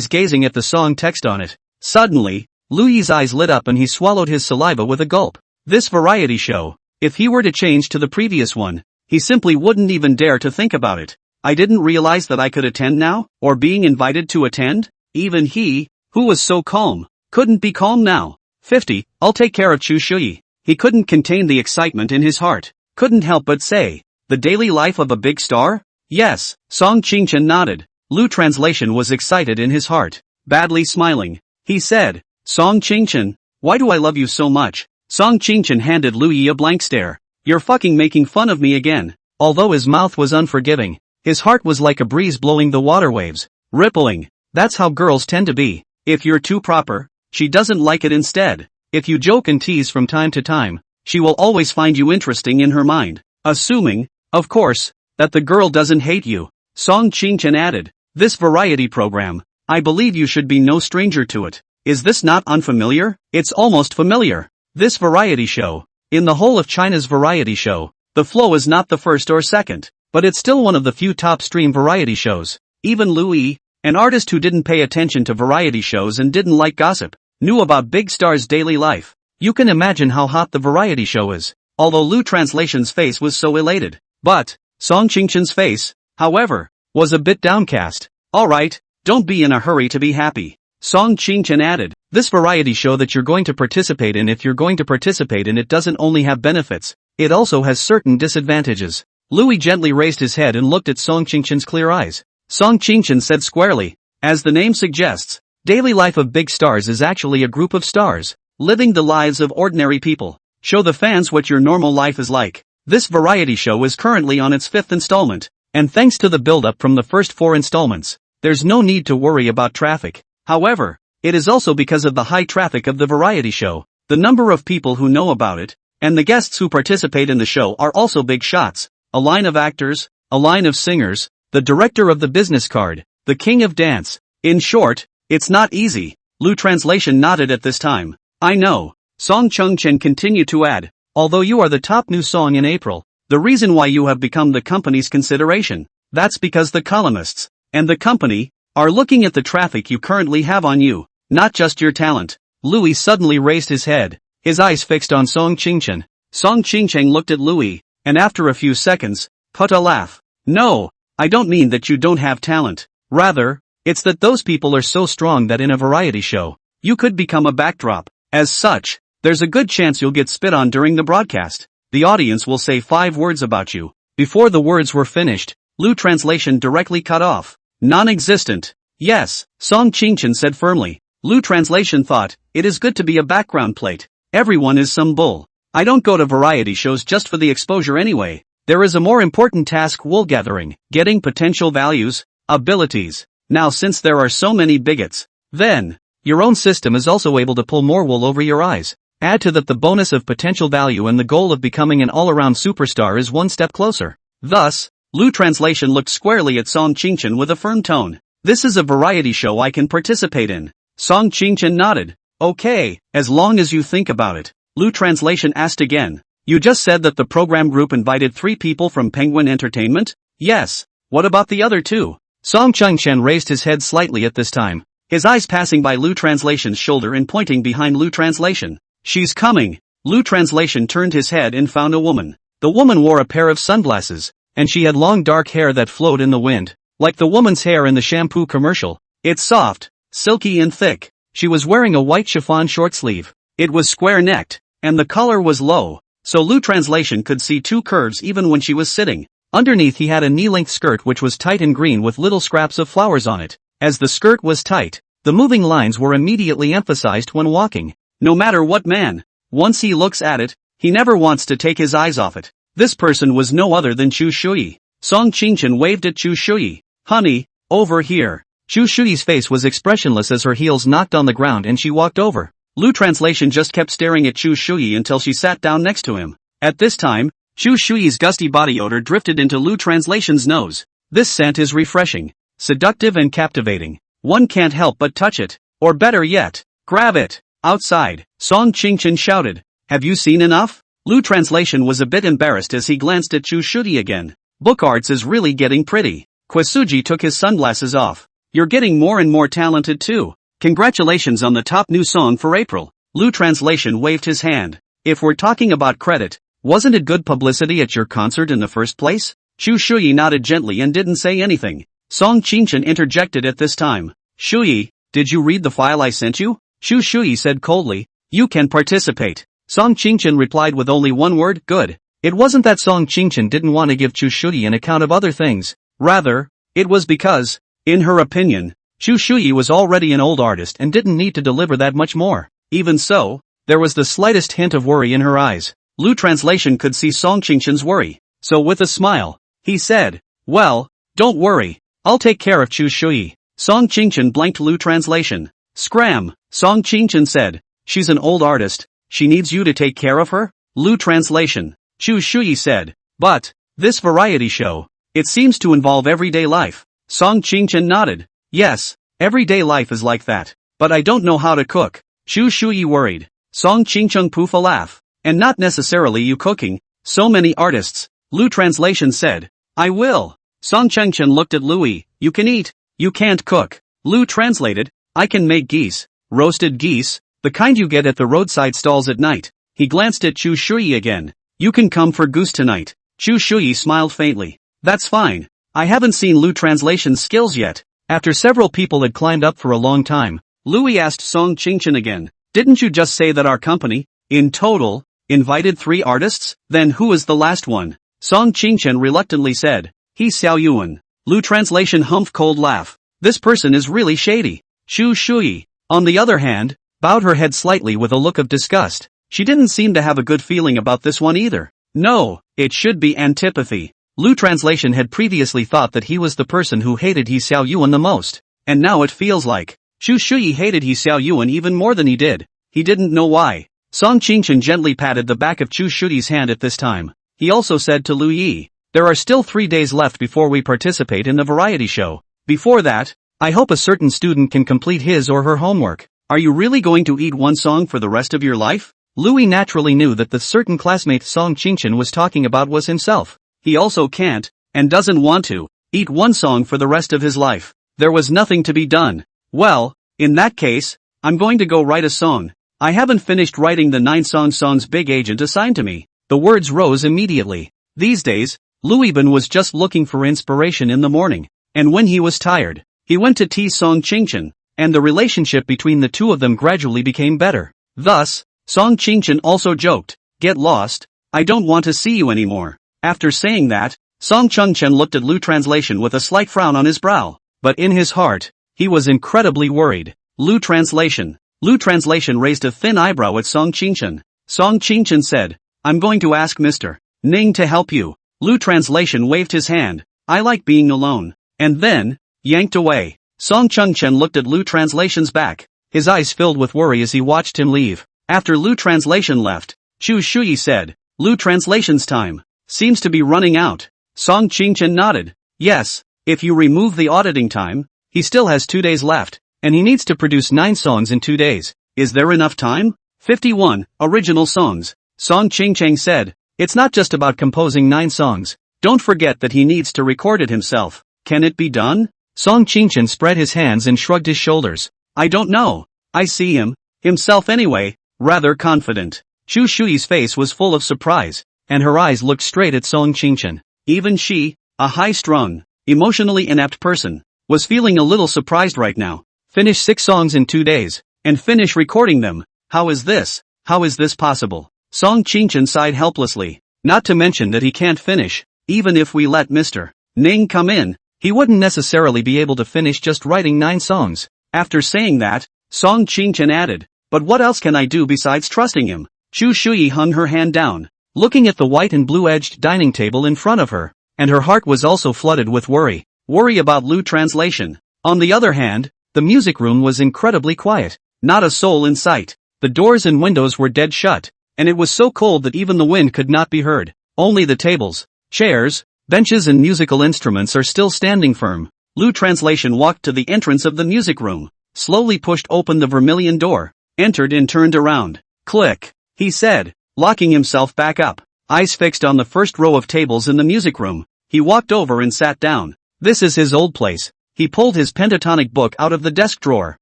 gazing at the song text on it. Suddenly, Lui's eyes lit up and he swallowed his saliva with a gulp. This variety show, if he were to change to the previous one, he simply wouldn't even dare to think about it. I didn't realize that I could attend now, or being invited to attend? Even he, who was so calm, couldn't be calm now. 50, I'll take care of Chu Shuyi. He couldn't contain the excitement in his heart, couldn't help but say, the daily life of a big star? Yes, Song Qingchen nodded. Lu Translation was excited in his heart, badly smiling. He said, Song Qingchen, why do I love you so much? Song Qingchen handed Lu Yi a blank stare. You're fucking making fun of me again. Although his mouth was unforgiving, his heart was like a breeze blowing the water waves, rippling. That's how girls tend to be. If you're too proper, she doesn't like it instead. If you joke and tease from time to time, she will always find you interesting in her mind. Assuming, of course, that the girl doesn't hate you. Song Qingchen added, this variety program, I believe you should be no stranger to it. Is this not unfamiliar? It's almost familiar. This variety show, in the whole of China's variety show, the flow is not the first or second, but it's still one of the few top stream variety shows. Even Louis, an artist who didn't pay attention to variety shows and didn't like gossip, knew about big stars' daily life. You can imagine how hot the variety show is. Although Lu Translation's face was so elated. But, Song Qingchen's face, however, was a bit downcast. Alright, don't be in a hurry to be happy. Song Qingchen added, this variety show that you're going to participate in, if you're going to participate in it, doesn't only have benefits, it also has certain disadvantages. Louis gently raised his head and looked at Song Qingchen's clear eyes. Song Qingchen said squarely, as the name suggests, daily life of big stars is actually a group of stars, living the lives of ordinary people. Show the fans what your normal life is like. This variety show is currently on its 5th installment, and thanks to the build-up from the first 4 installments, there's no need to worry about traffic. However, it is also because of the high traffic of the variety show, the number of people who know about it, and the guests who participate in the show are also big shots. A line of actors, a line of singers, the director of the business card, the king of dance. In short, it's not easy. Lu Translation nodded at this time. I know. Song Qingchen continued to add, although you are the top new song in April, the reason why you have become the company's consideration, that's because the columnists, and the company, are looking at the traffic you currently have on you, not just your talent. Louis suddenly raised his head, his eyes fixed on Song Qingchen. Song Qingchen looked at Louis, and after a few seconds, put a laugh. No, I don't mean that you don't have talent. Rather, it's that those people are so strong that in a variety show, you could become a backdrop. As such, there's a good chance you'll get spit on during the broadcast. The audience will say 5 words about you. Before the words were finished, Lu Translation directly cut off. Non-existent. Yes, Song Qingchen said firmly. Lu Translation thought, it is good to be a background plate. Everyone is some bull. I don't go to variety shows just for the exposure anyway. There is a more important task: wool gathering, getting potential values, abilities. Now since there are so many bigots, then, your own system is also able to pull more wool over your eyes. Add to that the bonus of potential value, and the goal of becoming an all-around superstar is one step closer. Thus, Lu Translation looked squarely at Song Qingchen with a firm tone. This is a variety show I can participate in. Song Qingchen nodded. Okay, as long as you think about it. Lu Translation asked again. You just said that the program group invited 3 people from Penguin Entertainment? Yes. What about the other 2? Song Chang-chen raised his head slightly at this time, his eyes passing by Lu Translation's shoulder and pointing behind Lu Translation. She's coming. Lu Translation turned his head and found a woman. The woman wore a pair of sunglasses, and she had long dark hair that flowed in the wind, like the woman's hair in the shampoo commercial. It's soft, silky and thick. She was wearing a white chiffon short sleeve. It was square-necked, and the collar was low, so Lu Translation could see two curves even when she was sitting. Underneath he had a knee-length skirt which was tight and green with little scraps of flowers on it. As the skirt was tight, the moving lines were immediately emphasized when walking. No matter what man, once he looks at it, he never wants to take his eyes off it. This person was no other than Chu Shui. Song Ching-chen waved at Chu Shui. Honey, over here. Chu Shui's face was expressionless as her heels knocked on the ground and she walked over. Lu Translation just kept staring at Chu Shui until she sat down next to him. At this time, Chu Shui's gusty body odor drifted into Lu Translation's nose. This scent is refreshing, seductive and captivating. One can't help but touch it. Or better yet, grab it. Outside, Song Ching-chen shouted. Have you seen enough? Lu Translation was a bit embarrassed as he glanced at Chu Shui again. Book arts is really getting pretty. Kwasuji took his sunglasses off. You're getting more and more talented too. Congratulations on the top new song for April. Lu Translation waved his hand. If we're talking about credit, wasn't it good publicity at your concert in the first place? Chu Shui nodded gently and didn't say anything. Song Ching-chen interjected at this time. Shui, did you read the file I sent you? Chu Shui said coldly. You can participate. Song Ching-chen replied with only one word, good. It wasn't that Song Ching-chen didn't want to give Chu Shui an account of other things. Rather, it was because, in her opinion, Chu Shui was already an old artist and didn't need to deliver that much more. Even so, there was the slightest hint of worry in her eyes. Lu Translation could see Song Ching-chen's worry, so with a smile, he said, well, don't worry, I'll take care of Chu Shui. Song Ching-chen blanked Lu Translation. Scram, Song Ching-chen said, she's an old artist, she needs you to take care of her? Lu Translation. Chu Shui said, but, this variety show, it seems to involve everyday life. Song Ching-chen nodded. Yes, everyday life is like that, but I don't know how to cook. Chu Shui worried. Song Ching-chen poof a laugh. And not necessarily you cooking, so many artists. Lu Translation said, I will. Song Ching-chen looked at Louis, you can eat, you can't cook. Lu translated, I can make geese, roasted geese, the kind you get at the roadside stalls at night. He glanced at Chu Shui again. You can come for goose tonight. Chu Shui smiled faintly. That's fine. I haven't seen Lu Translation's skills yet. After several people had climbed up for a long time, Louis asked Song Ching-chen again, didn't you just say that our company, in total, invited 3 artists? Then who is the last one? Song Ching-chen reluctantly said, he's Xiao Yuan. Lu Translation humphed cold laugh. This person is really shady. Chu Shui, on the other hand, bowed her head slightly with a look of disgust. She didn't seem to have a good feeling about this one either. No, it should be antipathy. Lu Translation had previously thought that he was the person who hated He Xiao Yuan the most, and now it feels like Chu Shui hated He Xiao Yuan even more than he did. He didn't know why. Song Ching-chen gently patted the back of Chu Shui's hand at this time. He also said to Lu Yi, there are still 3 days left before we participate in the variety show. Before that, I hope a certain student can complete his or her homework. Are you really going to eat one song for the rest of your life? Louis naturally knew that the certain classmate Song Ching-chen was talking about was himself. He also can't, and doesn't want to, eat one song for the rest of his life. There was nothing to be done. Well, in that case, I'm going to go write a song. I haven't finished writing the 9 songs big agent assigned to me. The words rose immediately. These days, Louis Bin was just looking for inspiration in the morning, and when he was tired, he went to tease Song Ching-chen, and the relationship between the two of them gradually became better. Thus, Song Ching-chen also joked, get lost, I don't want to see you anymore. After saying that, Song Ching-chen looked at Lu Translation with a slight frown on his brow, but in his heart, he was incredibly worried. Lu Translation raised a thin eyebrow at Song Ching-chen. Song Ching-chen said, I'm going to ask Mr. Ning to help you. Lu Translation waved his hand, I like being alone, and then, yanked away. Song Ching-chen looked at Lu Translation's back, his eyes filled with worry as he watched him leave. After Lu Translation left, Chu Shui said, Lu Translation's time seems to be running out. Song Ching-chen nodded. Yes, if you remove the auditing time, he still has 2 days left, and he needs to produce 9 songs in 2 days. Is there enough time? 51 original songs. Song Ching-chen said, it's not just about composing 9 songs. Don't forget that he needs to record it himself. Can it be done? Song Qingchen spread his hands and shrugged his shoulders. I don't know. I see himself anyway, rather confident. Chu Shui's face was full of surprise, and her eyes looked straight at Song Qingchen. Even she, a high-strung, emotionally inept person, was feeling a little surprised right now. Finish 6 songs in 2 days, and finish recording them. How is this? How is this possible? Song Qingchen sighed helplessly. Not to mention that he can't finish, even if we let Mr. Ning come in, he wouldn't necessarily be able to finish just writing 9 songs. After saying that, Song Qingchen added, but what else can I do besides trusting him? Chu Shui hung her hand down, looking at the white and blue-edged dining table in front of her, and her heart was also flooded with worry. Worry about Lu translation. On the other hand, the music room was incredibly quiet. Not a soul in sight. The doors and windows were dead shut, and it was so cold that even the wind could not be heard. Only the tables, chairs, benches and musical instruments are still standing firm. Lu translation walked to the entrance of the music room, slowly pushed open the vermilion door, entered and turned around. Click, he said, locking himself back up. Eyes fixed on the first row of tables in the music room, he walked over and sat down. This is his old place. He pulled his pentatonic book out of the desk drawer,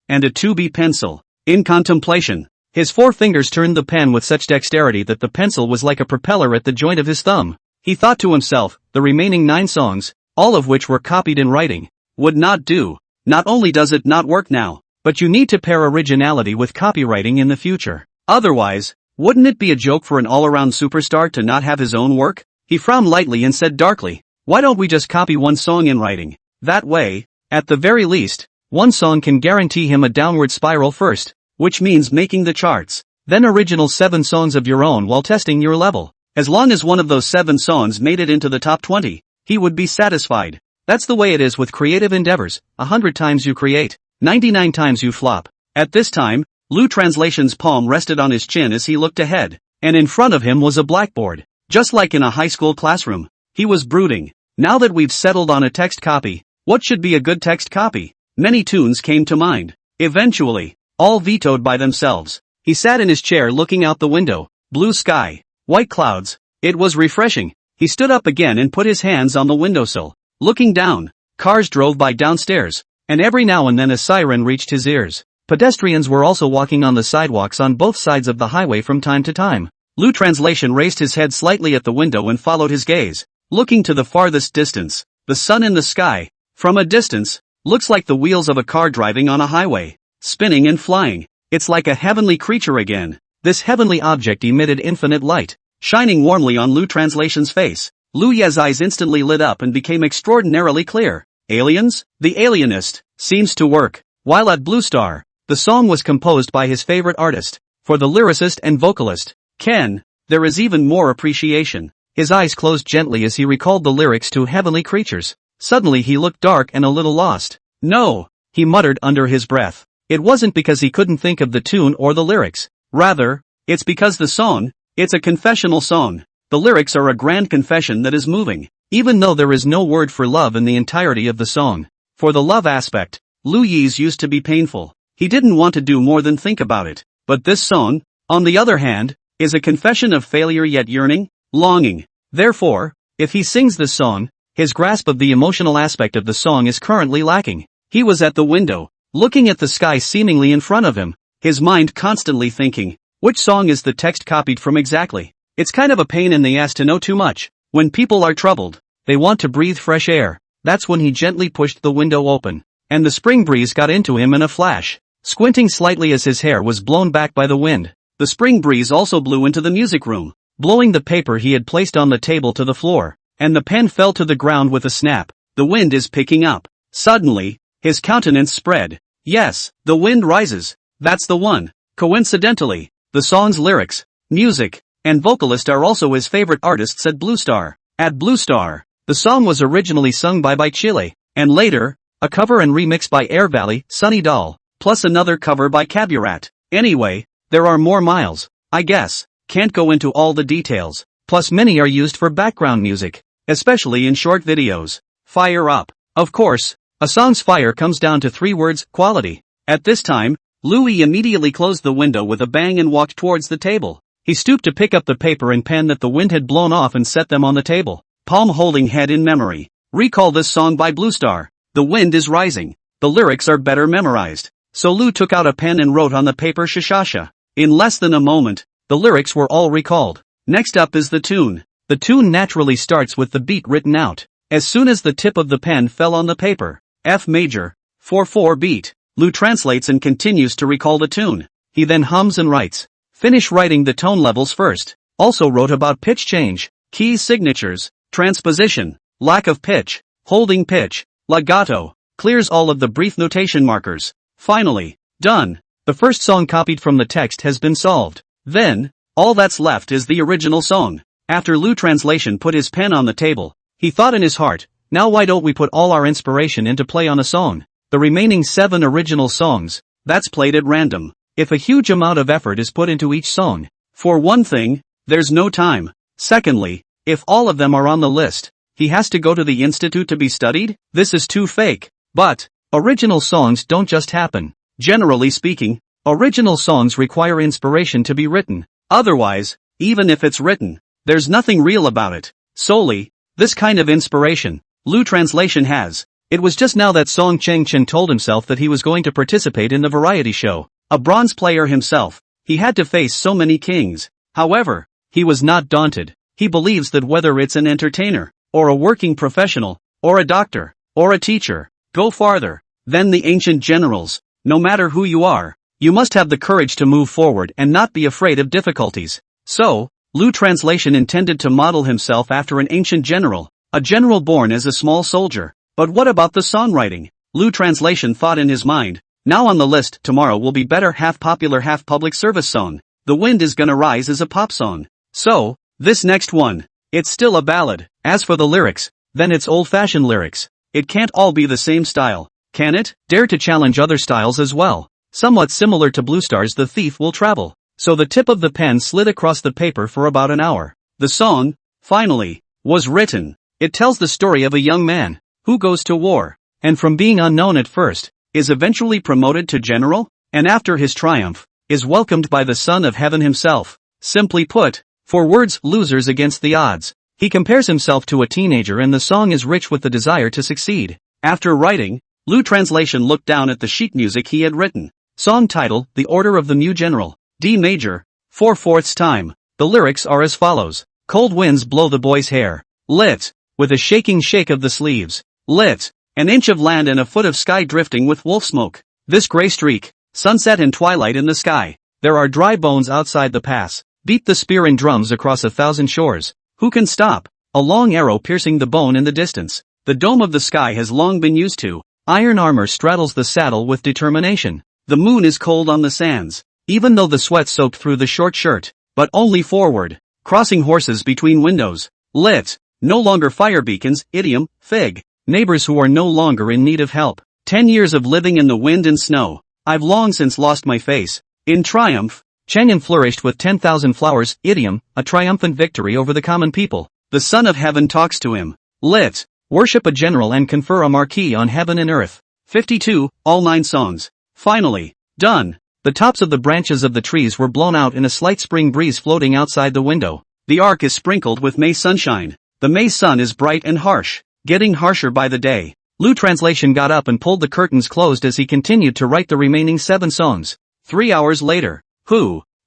and a 2B pencil. In contemplation, his 4 fingers turned the pen with such dexterity that the pencil was like a propeller at the joint of his thumb. He thought to himself, the remaining 9 songs, all of which were copied in writing, would not do. Not only does it not work now, but you need to pair originality with copywriting in the future. Otherwise, wouldn't it be a joke for an all-around superstar to not have his own work? He frowned lightly and said darkly, why don't we just copy 1 song in writing? That way, at the very least, 1 song can guarantee him a downward spiral first, which means making the charts. Then original 7 songs of your own while testing your level. As long as one of those 7 songs made it into the top 20, he would be satisfied. That's the way it is with creative endeavors. 100 times you create, 99 times you flop. At this time, Lu Translation's palm rested on his chin as he looked ahead, and in front of him was a blackboard. Just like in a high school classroom, he was brooding. Now that we've settled on a text copy, what should be a good text copy? Many tunes came to mind. Eventually, all vetoed by themselves. He sat in his chair looking out the window. Blue sky, white clouds. It was refreshing. He stood up again and put his hands on the windowsill. Looking down, cars drove by downstairs, and every now and then a siren reached his ears. Pedestrians were also walking on the sidewalks on both sides of the highway from time to time. Lu Translation raised his head slightly at the window and followed his gaze, looking to the farthest distance. The sun in the sky, from a distance, looks like the wheels of a car driving on a highway, spinning and flying. It's like a heavenly creature again. This heavenly object emitted infinite light, shining warmly on Lu Translation's face. Lu Ye's eyes instantly lit up and became extraordinarily clear. Aliens? The alienist seems to work. While at Blue Star, the song was composed by his favorite artist. For the lyricist and vocalist, Ken, there is even more appreciation. His eyes closed gently as he recalled the lyrics to Heavenly Creatures. Suddenly he looked dark and a little lost. No, he muttered under his breath. It wasn't because he couldn't think of the tune or the lyrics. Rather, it's because the song, it's a confessional song. The lyrics are a grand confession that is moving, even though there is no word for love in the entirety of the song. For the love aspect, Lu Yi's used to be painful. He didn't want to do more than think about it. But this song, on the other hand, is a confession of failure yet yearning, longing. Therefore, if he sings this song, his grasp of the emotional aspect of the song is currently lacking. He was at the window, looking at the sky seemingly in front of him, his mind constantly thinking, which song is the text copied from exactly? It's kind of a pain in the ass to know too much. When people are troubled, they want to breathe fresh air. That's when he gently pushed the window open, and the spring breeze got into him in a flash, squinting slightly as his hair was blown back by the wind. The spring breeze also blew into the music room, blowing the paper he had placed on the table to the floor, and the pen fell to the ground with a snap. The wind is picking up. Suddenly, his countenance spread. Yes, the wind rises. That's the one. Coincidentally, the song's lyrics, music, and vocalist are also his favorite artists at Blue Star. At Blue Star, the song was originally sung by Chile, and later, a cover and remix by Air Valley, Sunny Doll, plus another cover by Caburat. Anyway, there are more miles, I guess. Can't go into all the details. Plus many are used for background music, especially in short videos. Fire up. Of course, a song's fire comes down to 3 words, quality. At this time, Louis immediately closed the window with a bang and walked towards the table. He stooped to pick up the paper and pen that the wind had blown off and set them on the table, palm holding head in memory. Recall this song by Blue Star. The wind is rising. The lyrics are better memorized. So Lu took out a pen and wrote on the paper shashasha. In less than a moment, the lyrics were all recalled. Next up is the tune. The tune naturally starts with the beat written out. As soon as the tip of the pen fell on the paper, F major, 4/4 beat, Lu translates and continues to recall the tune. He then hums and writes. Finish writing the tone levels first. Also wrote about pitch change, key signatures, transposition, lack of pitch, holding pitch, legato, clears all of the brief notation markers. Finally, done. The first song copied from the text has been solved. Then, all that's left is the original song. After Lu translation put his pen on the table, he thought in his heart, now why don't we put all our inspiration into play on a song? The remaining 7 original songs, that's played at random. If a huge amount of effort is put into each song, for one thing, there's no time. Secondly, if all of them are on the list, he has to go to the institute to be studied? This is too fake. But, original songs don't just happen. Generally speaking, original songs require inspiration to be written. Otherwise, even if it's written, there's nothing real about it. Solely, this kind of inspiration, Lu translation has. It was just now that Song Cheng Chen told himself that he was going to participate in the variety show. A bronze player himself, he had to face so many kings. However, he was not daunted. He believes that whether it's an entertainer, or a working professional, or a doctor, or a teacher, go farther than the ancient generals. No matter who you are, you must have the courage to move forward and not be afraid of difficulties. So, Lu translation intended to model himself after an ancient general, a general born as a small soldier. But what about the songwriting? Lu translation thought in his mind, now on the list tomorrow will be better half popular half public service song. The Wind is Gonna Rise is a pop song. So, this next one, it's still a ballad. As for the lyrics, then it's old-fashioned lyrics. It can't all be the same style, can it? Dare to challenge other styles as well. Somewhat similar to Blue Star's The Thief Will Travel. So the tip of the pen slid across the paper for about an hour. The song, finally, was written. It tells the story of a young man who goes to war, and from being unknown at first, is eventually promoted to general, and after his triumph, is welcomed by the Son of Heaven himself. Simply put, for words losers against the odds. He compares himself to a teenager and the song is rich with the desire to succeed. After writing, Lu translation looked down at the sheet music he had written. Song title, The Order of the New General, D major, 4/4 time. The lyrics are as follows. Cold winds blow the boy's hair. Lit. With a shaking shake of the sleeves. Lit. An inch of land and a foot of sky drifting with wolf smoke. This gray streak. Sunset and twilight in the sky. There are dry bones outside the pass. Beat the spear and drums across 1,000 shores. Who can stop? A long arrow piercing the bone in the distance. The dome of the sky has long been used to. Iron armor straddles the saddle with determination. The moon is cold on the sands. Even though the sweat soaked through the short shirt. But only forward. Crossing horses between windows. Lit. No longer fire beacons, idiom, fig. Neighbors who are no longer in need of help. 10 years of living in the wind and snow. I've long since lost my face. In triumph, Chang'an flourished with 10,000 flowers, idiom, a triumphant victory over the common people. The Son of Heaven talks to him. Lit. Worship a general and confer a marquee on heaven and earth. 52, all 9 songs. Finally, done. The tops of the branches of the trees were blown out in a slight spring breeze floating outside the window. The ark is sprinkled with May sunshine. The May sun is bright and harsh, getting harsher by the day. Lu translation got up and pulled the curtains closed as he continued to write the remaining 7 songs. 3 hours later,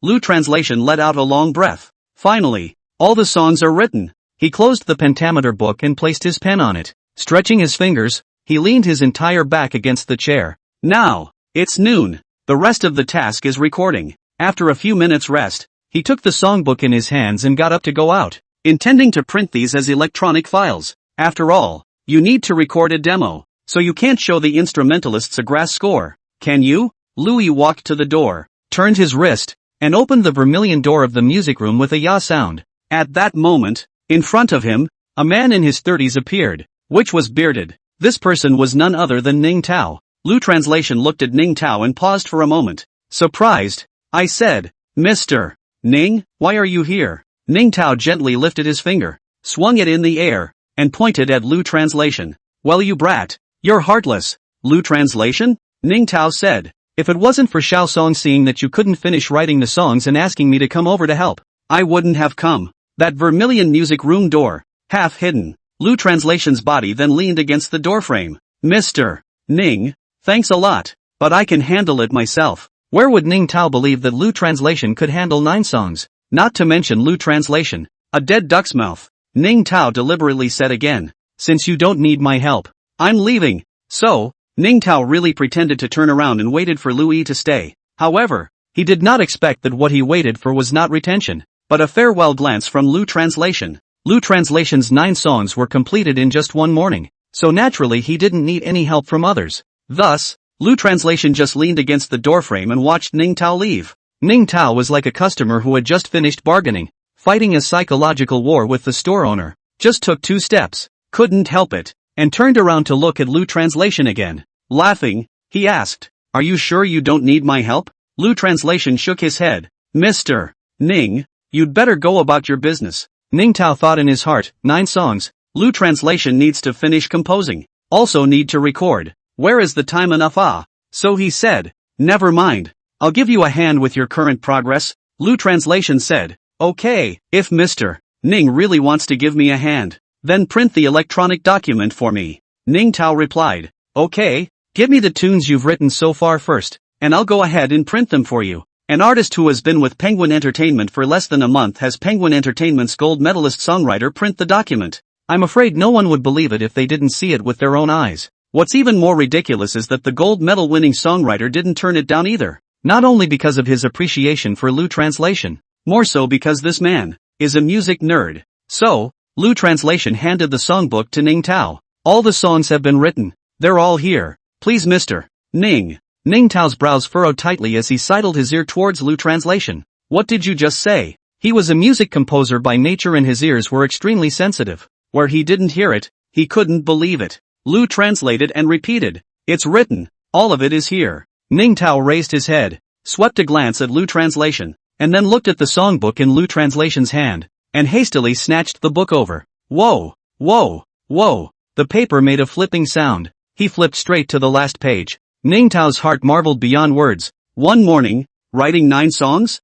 Lu translation let out a long breath. Finally, all the songs are written. He closed the pentameter book and placed his pen on it. Stretching his fingers, he leaned his entire back against the chair. Now, it's noon. The rest of the task is recording. After a few minutes rest, he took the songbook in his hands and got up to go out, intending to print these as electronic files. After all, you need to record a demo, so you can't show the instrumentalists a grass score, can you? Louis walked to the door, turned his wrist, and opened the vermilion door of the music room with a ya sound. At that moment, in front of him, a man in his 30s appeared, which was bearded. This person was none other than Ning Tao. Lu translation looked at Ning Tao and paused for a moment. Surprised, I said, Mr. Ning, why are you here? Ning Tao gently lifted his finger, swung it in the air, and pointed at Lu translation. Well, you brat, you're heartless. Lu translation? Ning Tao said, if it wasn't for Xiao Song seeing that you couldn't finish writing the songs and asking me to come over to help, I wouldn't have come. That vermilion music room door, half hidden. Lu translation's body then leaned against the doorframe. Mr. Ning, thanks a lot, but I can handle it myself. Where would Ning Tao believe that Lu Translation could handle 9 songs? Not to mention Lu Translation. A dead duck's mouth. Ning Tao deliberately said again. Since you don't need my help, I'm leaving. So, Ning Tao really pretended to turn around and waited for Lu Yi to stay. However, he did not expect that what he waited for was not retention, but a farewell glance from Lu Translation. Lu Translation's 9 songs were completed in just one morning, so naturally he didn't need any help from others. Thus, Lu Translation just leaned against the doorframe and watched Ning Tao leave. Ning Tao was like a customer who had just finished bargaining, fighting a psychological war with the store owner. Just took 2 steps, couldn't help it, and turned around to look at Lu Translation again. Laughing, he asked, "Are you sure you don't need my help?" Lu Translation shook his head. "Mr. Ning, you'd better go about your business." Ning Tao thought in his heart, 9 songs. Lu Translation needs to finish composing. Also need to record. Where is the time enough? So he said, "Never mind. I'll give you a hand with your current progress." Lu Translation said, "Okay, if Mr. Ning really wants to give me a hand, then print the electronic document for me." Ning Tao replied, "Okay, give me the tunes you've written so far first, and I'll go ahead and print them for you." An artist who has been with Penguin Entertainment for less than a month has Penguin Entertainment's gold medalist songwriter print the document. I'm afraid no one would believe it if they didn't see it with their own eyes. What's even more ridiculous is that the gold medal winning songwriter didn't turn it down either. Not only because of his appreciation for Lu Translation, more so because this man is a music nerd. So, Lu Translation handed the songbook to Ning Tao. "All the songs have been written. They're all here. Please Mr. Ning." Ning Tao's brows furrowed tightly as he sidled his ear towards Lu Translation. "What did you just say?" He was a music composer by nature and his ears were extremely sensitive. Where he didn't hear it, he couldn't believe it. Lu translated and repeated, "It's written. All of it is here." Ning Tao raised his head, swept a glance at Lu Translation, and then looked at the songbook in Lu Translation's hand, and hastily snatched the book over. Whoa, whoa, whoa. The paper made a flipping sound. He flipped straight to the last page. Ning Tao's heart marveled beyond words. 1 morning, writing 9 songs?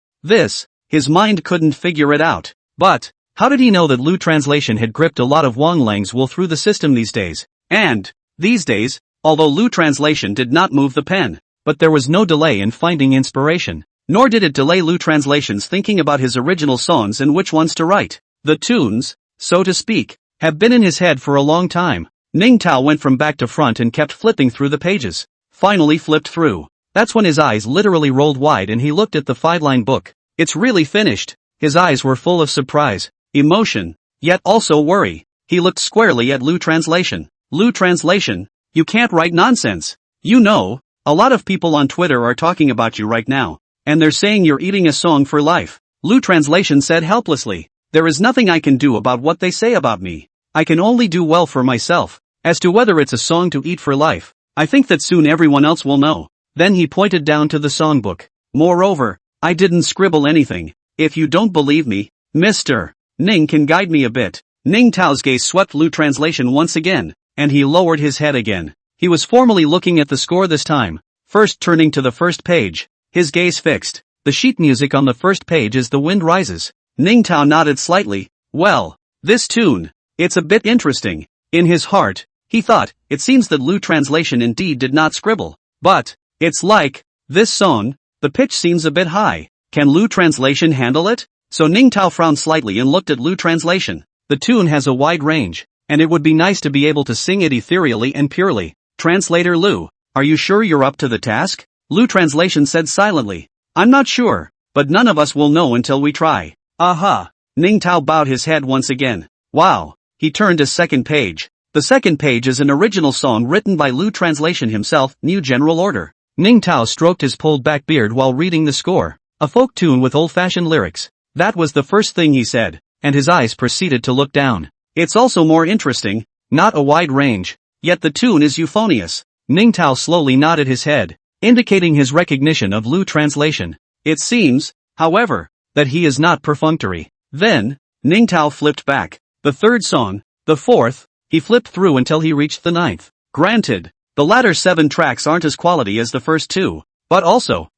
His mind couldn't figure it out. But, how did he know that Lu Translation had gripped a lot of Wang Lang's wool through the system these days? And, these days, although Lu Translation did not move the pen, but there was no delay in finding inspiration, nor did it delay Lu Translation's thinking about his original songs and which ones to write. The tunes, so to speak, have been in his head for a long time. Ning Tao went from back to front and kept flipping through the pages. Finally flipped through. That's when his eyes literally rolled wide and he looked at the 5-line book. It's really finished. His eyes were full of surprise, emotion, yet also worry. He looked squarely at Lu Translation. "Lu Translation, you can't write nonsense. You know, a lot of people on Twitter are talking about you right now, and they're saying you're eating a song for life." Lu Translation said helplessly, "There is nothing I can do about what they say about me. I can only do well for myself. As to whether it's a song to eat for life, I think that soon everyone else will know." Then he pointed down to the songbook. "Moreover, I didn't scribble anything. If you don't believe me, Mr. Ning can guide me a bit." Ning Tao's gaze swept Lu Translation once again, and he lowered his head again. He was formally looking at the score this time, first turning to the first page, his gaze fixed. The sheet music on the first page is "The Wind Rises." Ning Tao nodded slightly. "Well, this tune, it's a bit interesting." In his heart, he thought, it seems that Lu Translation indeed did not scribble. But, it's like, this song, the pitch seems a bit high. Can Lu Translation handle it? So Ning Tao frowned slightly and looked at Lu Translation. The tune has a wide range, and it would be nice to be able to sing it ethereally and purely. Translator Lu, are you sure you're up to the task? Lu Translation said silently. "I'm not sure, but none of us will know until we try." Aha! Ning Tao bowed his head once again. Wow! He turned to second page. The second page is an original song written by Lu Translation himself, New General Order. Ning Tao stroked his pulled-back beard while reading the score. A folk tune with old-fashioned lyrics. That was the first thing he said, and his eyes proceeded to look down. It's also more interesting, not a wide range, yet the tune is euphonious. Ning Tao slowly nodded his head, indicating his recognition of Lu Translation. It seems, however, that he is not perfunctory. Then, Ning Tao flipped back. The third song, the fourth, he flipped through until he reached the 9th. Granted, the latter 7 tracks aren't as quality as the first 2, but also,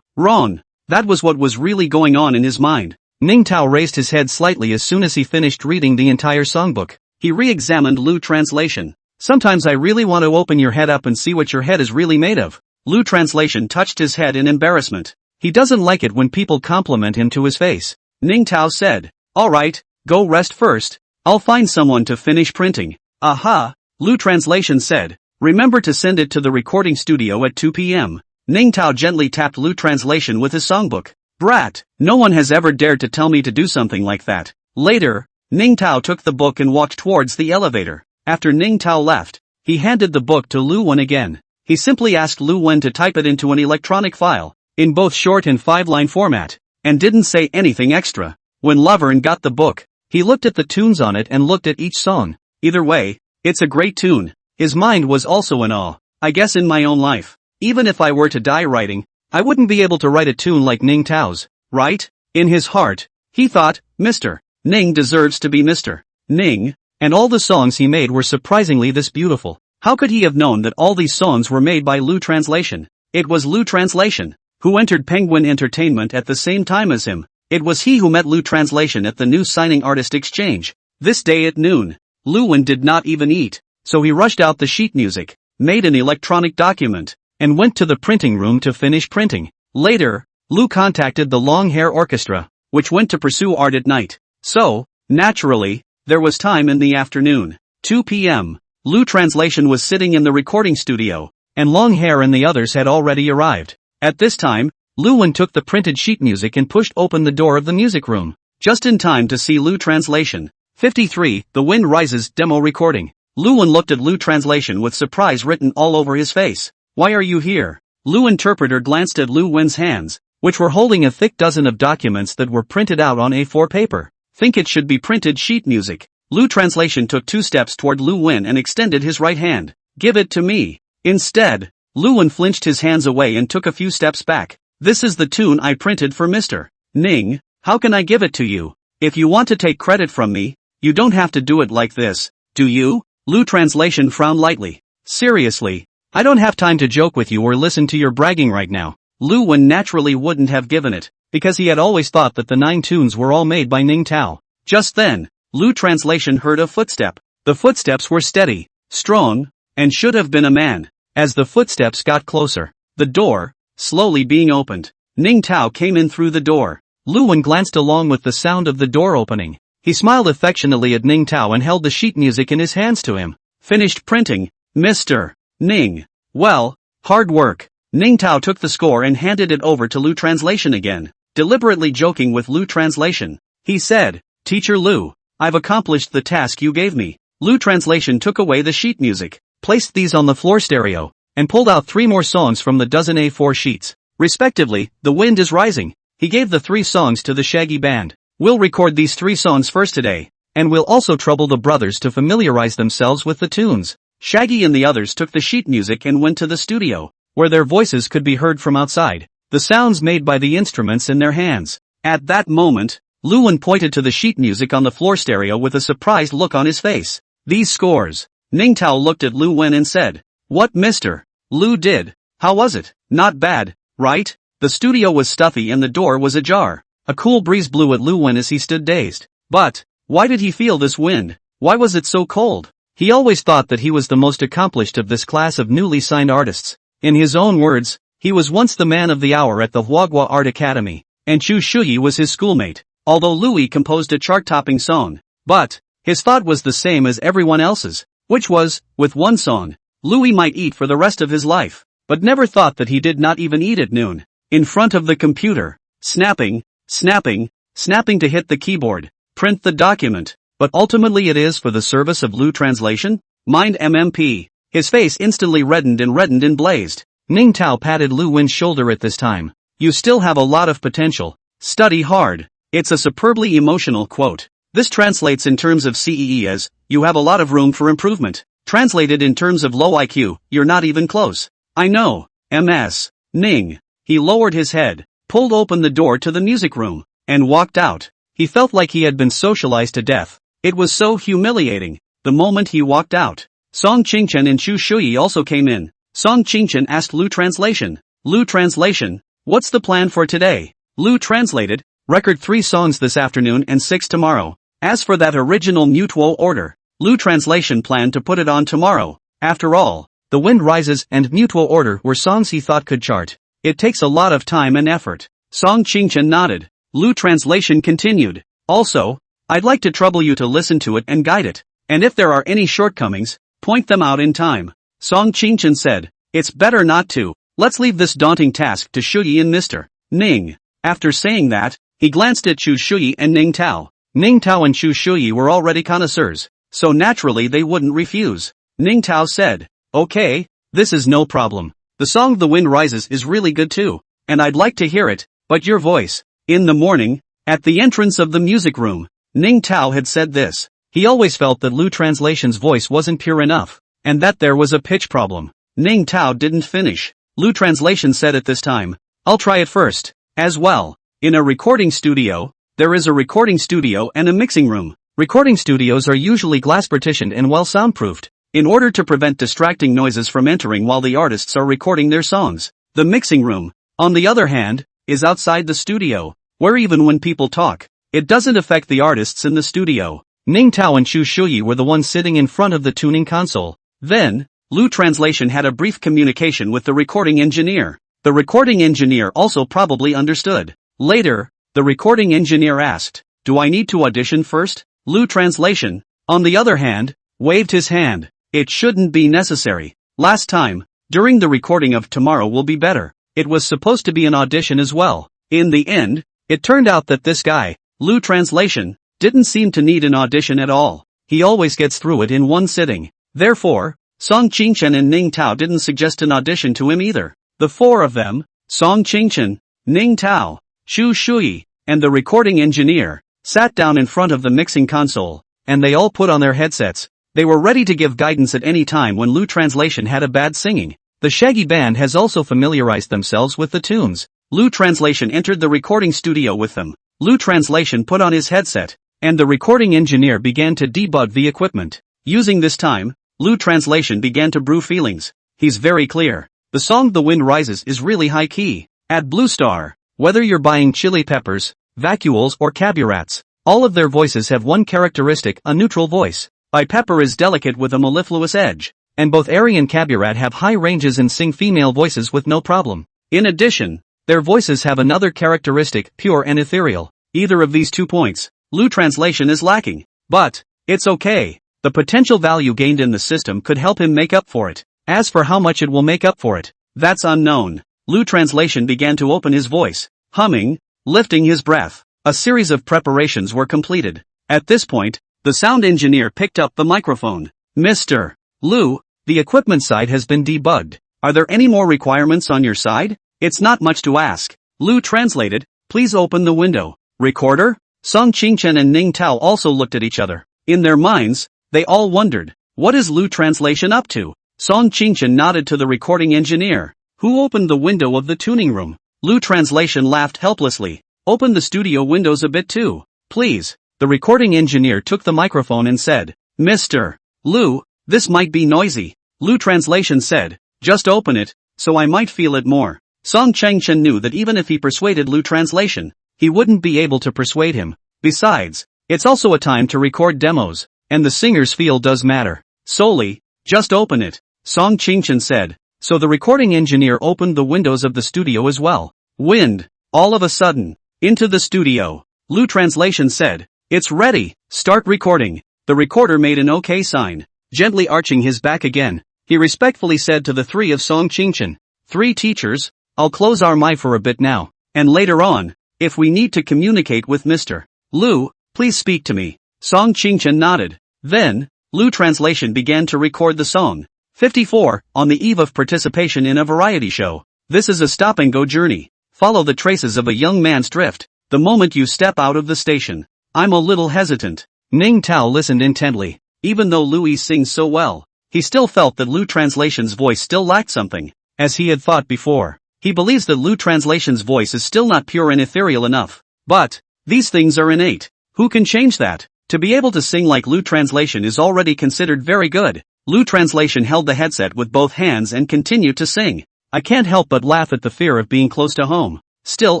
wrong. That was what was really going on in his mind. Ning Tao raised his head slightly as soon as he finished reading the entire songbook. He re-examined Lu Translation. Sometimes I really want to open your head up and see what your head is really made of. Lu translation touched his head in embarrassment. He doesn't like it when people compliment him to his face. Ning Tao said, "Alright, go rest first. I'll find someone to finish printing." "Aha," Lu translation said. "Remember to send it to the recording studio at 2 p.m. Ning Tao gently tapped Lu translation with his songbook. "Brat, no one has ever dared to tell me to do something like that." Later, Ning Tao took the book and walked towards the elevator. After Ning Tao left, he handed the book to Lu Wen again. He simply asked Lu Wen to type it into an electronic file, in both short and 5-line format, and didn't say anything extra. When Lovern got the book, he looked at the tunes on it and looked at each song. Either way, it's a great tune. His mind was also in awe. I guess in my own life, even if I were to die writing, I wouldn't be able to write a tune like Ning Tao's, right? In his heart, he thought, Mr. Ning deserves to be Mr. Ning, and all the songs he made were surprisingly this beautiful. How could he have known that all these songs were made by Lu Translation? It was Lu Translation, who entered Penguin Entertainment at the same time as him. It was he who met Lu Translation at the new signing artist exchange. This day at noon, Lu Wen did not even eat, so he rushed out the sheet music, made an electronic document, and went to the printing room to finish printing. Later, Lu contacted the Long Hair Orchestra, which went to pursue art at night. So, naturally, there was time in the afternoon. 2 p.m. Lu Translation was sitting in the recording studio, and Long Hair and the others had already arrived. At this time, Lu Wen took the printed sheet music and pushed open the door of the music room, just in time to see Lu Translation. 53. The Wind Rises demo recording. Lu Wen looked at Lu Translation with surprise written all over his face. "Why are you here?" Lu Interpreter glanced at Lu Wen's hands, which were holding a thick dozen of documents that were printed out on A4 paper. "Think it should be printed sheet music." Lu Translation took 2 steps toward Lu Wen and extended his right hand. "Give it to me." Instead, Lu Wen flinched his hands away and took a few steps back. "This is the tune I printed for Mr. Ning. How can I give it to you? If you want to take credit from me, you don't have to do it like this, do you?" Lu Translation frowned lightly. "Seriously, I don't have time to joke with you or listen to your bragging right now." Lu Wen naturally wouldn't have given it, because he had always thought that the 9 tunes were all made by Ning Tao. Just then, Lu Translation heard a footstep. The footsteps were steady, strong, and should have been a man. As the footsteps got closer, the door, slowly being opened. Ning Tao came in through the door. Lu Wen glanced along with the sound of the door opening. He smiled affectionately at Ning Tao and held the sheet music in his hands to him. "Finished printing, Mr. Ning. Well, hard work." Ning Tao took the score and handed it over to Lu Translation again, deliberately joking with Lu Translation. He said, "Teacher Lu, I've accomplished the task you gave me." Lu Translation took away the sheet music, placed these on the floor stereo, and pulled out 3 more songs from the dozen A4 sheets. Respectively, The Wind is Rising. He gave the 3 songs to the Shaggy Band. "We'll record these 3 songs first today, and we'll also trouble the brothers to familiarize themselves with the tunes." Shaggy and the others took the sheet music and went to the studio, where their voices could be heard from outside, the sounds made by the instruments in their hands. At that moment, Lu Wen pointed to the sheet music on the floor stereo with a surprised look on his face. "These scores." Ning Tao looked at Lu Wen and said, "What Mr. Lu did? How was it? Not bad, right?" The studio was stuffy and the door was ajar. A cool breeze blew at Lu Wen as he stood dazed. But, why did he feel this wind? Why was it so cold? He always thought that he was the most accomplished of this class of newly signed artists. In his own words, he was once the man of the hour at the Huaghua Art Academy, and Chu Shuyi was his schoolmate, although Louis composed a chart-topping song. But, his thought was the same as everyone else's, which was, with one song, Louis might eat for the rest of his life, but never thought that he did not even eat at noon, in front of the computer, snapping to hit the keyboard, print the document. But ultimately it is for the service of Lu Translation? Mind MMP. His face instantly reddened and blazed. Ning Tao patted Lu Wen's shoulder at this time. "You still have a lot of potential. Study hard." It's a superbly emotional quote. This translates in terms of CEE as, "You have a lot of room for improvement." Translated in terms of low IQ, "You're not even close." "I know, MS. Ning." He lowered his head, pulled open the door to the music room, and walked out. He felt like he had been socialized to death. It was so humiliating. The moment he walked out, Song Qingchen and Chu Shuyi also came in. Song Qingchen asked Lu Translation, "Lu Translation, what's the plan for today?" Lu translated, "Record 3 songs this afternoon and 6 tomorrow. As for that original mutuo order, Lu Translation planned to put it on tomorrow. After all, The Wind Rises and Mutual Order were songs he thought could chart. It takes a lot of time and effort. Song Qingchen nodded. Lu Translation continued. Also, I'd like to trouble you to listen to it and guide it. And if there are any shortcomings, point them out in time. Song Qingchen said. It's better not to. Let's leave this daunting task to Shuyi and Mr. Ning. After saying that, he glanced at Chu Shuyi and Ning Tao. Ning Tao and Chu Shuyi were already connoisseurs, so naturally they wouldn't refuse. Ning Tao said, okay, this is no problem. The song The Wind Rises is really good too, and I'd like to hear it, but your voice. In the morning, at the entrance of the music room, Ning Tao had said this. He always felt that Lu Translation's voice wasn't pure enough, and that there was a pitch problem. Ning Tao didn't finish. Lu Translation said at this time, I'll try it first. As well, in a recording studio, there is a recording studio and a mixing room. Recording studios are usually glass partitioned and well soundproofed, in order to prevent distracting noises from entering while the artists are recording their songs. The mixing room, on the other hand, is outside the studio, where even when people talk, it doesn't affect the artists in the studio. Ning Tao and Chu Shuyi were the ones sitting in front of the tuning console. Then, Lu Translation had a brief communication with the recording engineer. The recording engineer also probably understood. Later, the recording engineer asked, do I need to audition first? Lu Translation, on the other hand, waved his hand. It shouldn't be necessary. Last time, during the recording of Tomorrow Will Be Better, it was supposed to be an audition as well. In the end, it turned out that this guy, Lu Translation, didn't seem to need an audition at all. He always gets through it in one sitting. Therefore, Song Qingchen and Ning Tao didn't suggest an audition to him either. The four of them, Song Qingchen, Ning Tao, Chu Shuyi, and the recording engineer, sat down in front of the mixing console, and they all put on their headsets. They were ready to give guidance at any time when Lu Translation had a bad singing. The Shaggy Band has also familiarized themselves with the tunes. Lu Translation entered the recording studio with them. Lu Translation put on his headset, and the recording engineer began to debug the equipment. Using this time, Lu Translation began to brew feelings. He's very clear. The song The Wind Rises is really high key. At Blue Star, whether you're buying Chili Peppers, Vacuoles or Caburats, all of their voices have one characteristic, a neutral voice. By Pepper is delicate with a mellifluous edge, and both Airy and Caburat have high ranges and sing female voices with no problem. In addition, their voices have another characteristic, pure and ethereal. Either of these 2 points, Lu Translation is lacking. But, it's okay. The potential value gained in the system could help him make up for it. As for how much it will make up for it, that's unknown. Lu Translation began to open his voice, humming, lifting his breath. A series of preparations were completed. At this point, the sound engineer picked up the microphone. Mr. Lu, the equipment side has been debugged. Are there any more requirements on your side? It's not much to ask. Lu translated, please open the window. Recorder? Song Qingchen and Ning Tao also looked at each other. In their minds, they all wondered, what is Lu Translation up to? Song Qingchen nodded to the recording engineer, who opened the window of the tuning room. Lu Translation laughed helplessly. Open the studio windows a bit too, please. The recording engineer took the microphone and said, Mr. Lu, this might be noisy. Lu Translation said, just open it, so I might feel it more. Song Qingchen knew that even if he persuaded Lu Translation, he wouldn't be able to persuade him. Besides, it's also a time to record demos, and the singer's feel does matter. Solely, just open it, Song Qingchen said. So the recording engineer opened the windows of the studio as well. Wind, all of a sudden, into the studio. Lu Translation said, it's ready, start recording. The recorder made an OK sign, gently arching his back again. He respectfully said to the three of Song Qingchen, 3 teachers, I'll close our mic for a bit now, and later on, if we need to communicate with Mr. Lu, please speak to me. Song Qingchen nodded. Then, Lu Translation began to record the song. 54, on the eve of participation in a variety show. This is a stop-and-go journey. Follow the traces of a young man's drift. The moment you step out of the station. I'm a little hesitant. Ning Tao listened intently. Even though Louis sings so well, he still felt that Lu Translation's voice still lacked something, as he had thought before. He believes that Lu Translation's voice is still not pure and ethereal enough. But, these things are innate. Who can change that? To be able to sing like Lu Translation is already considered very good. Lu Translation held the headset with both hands and continued to sing. I can't help but laugh at the fear of being close to home. Still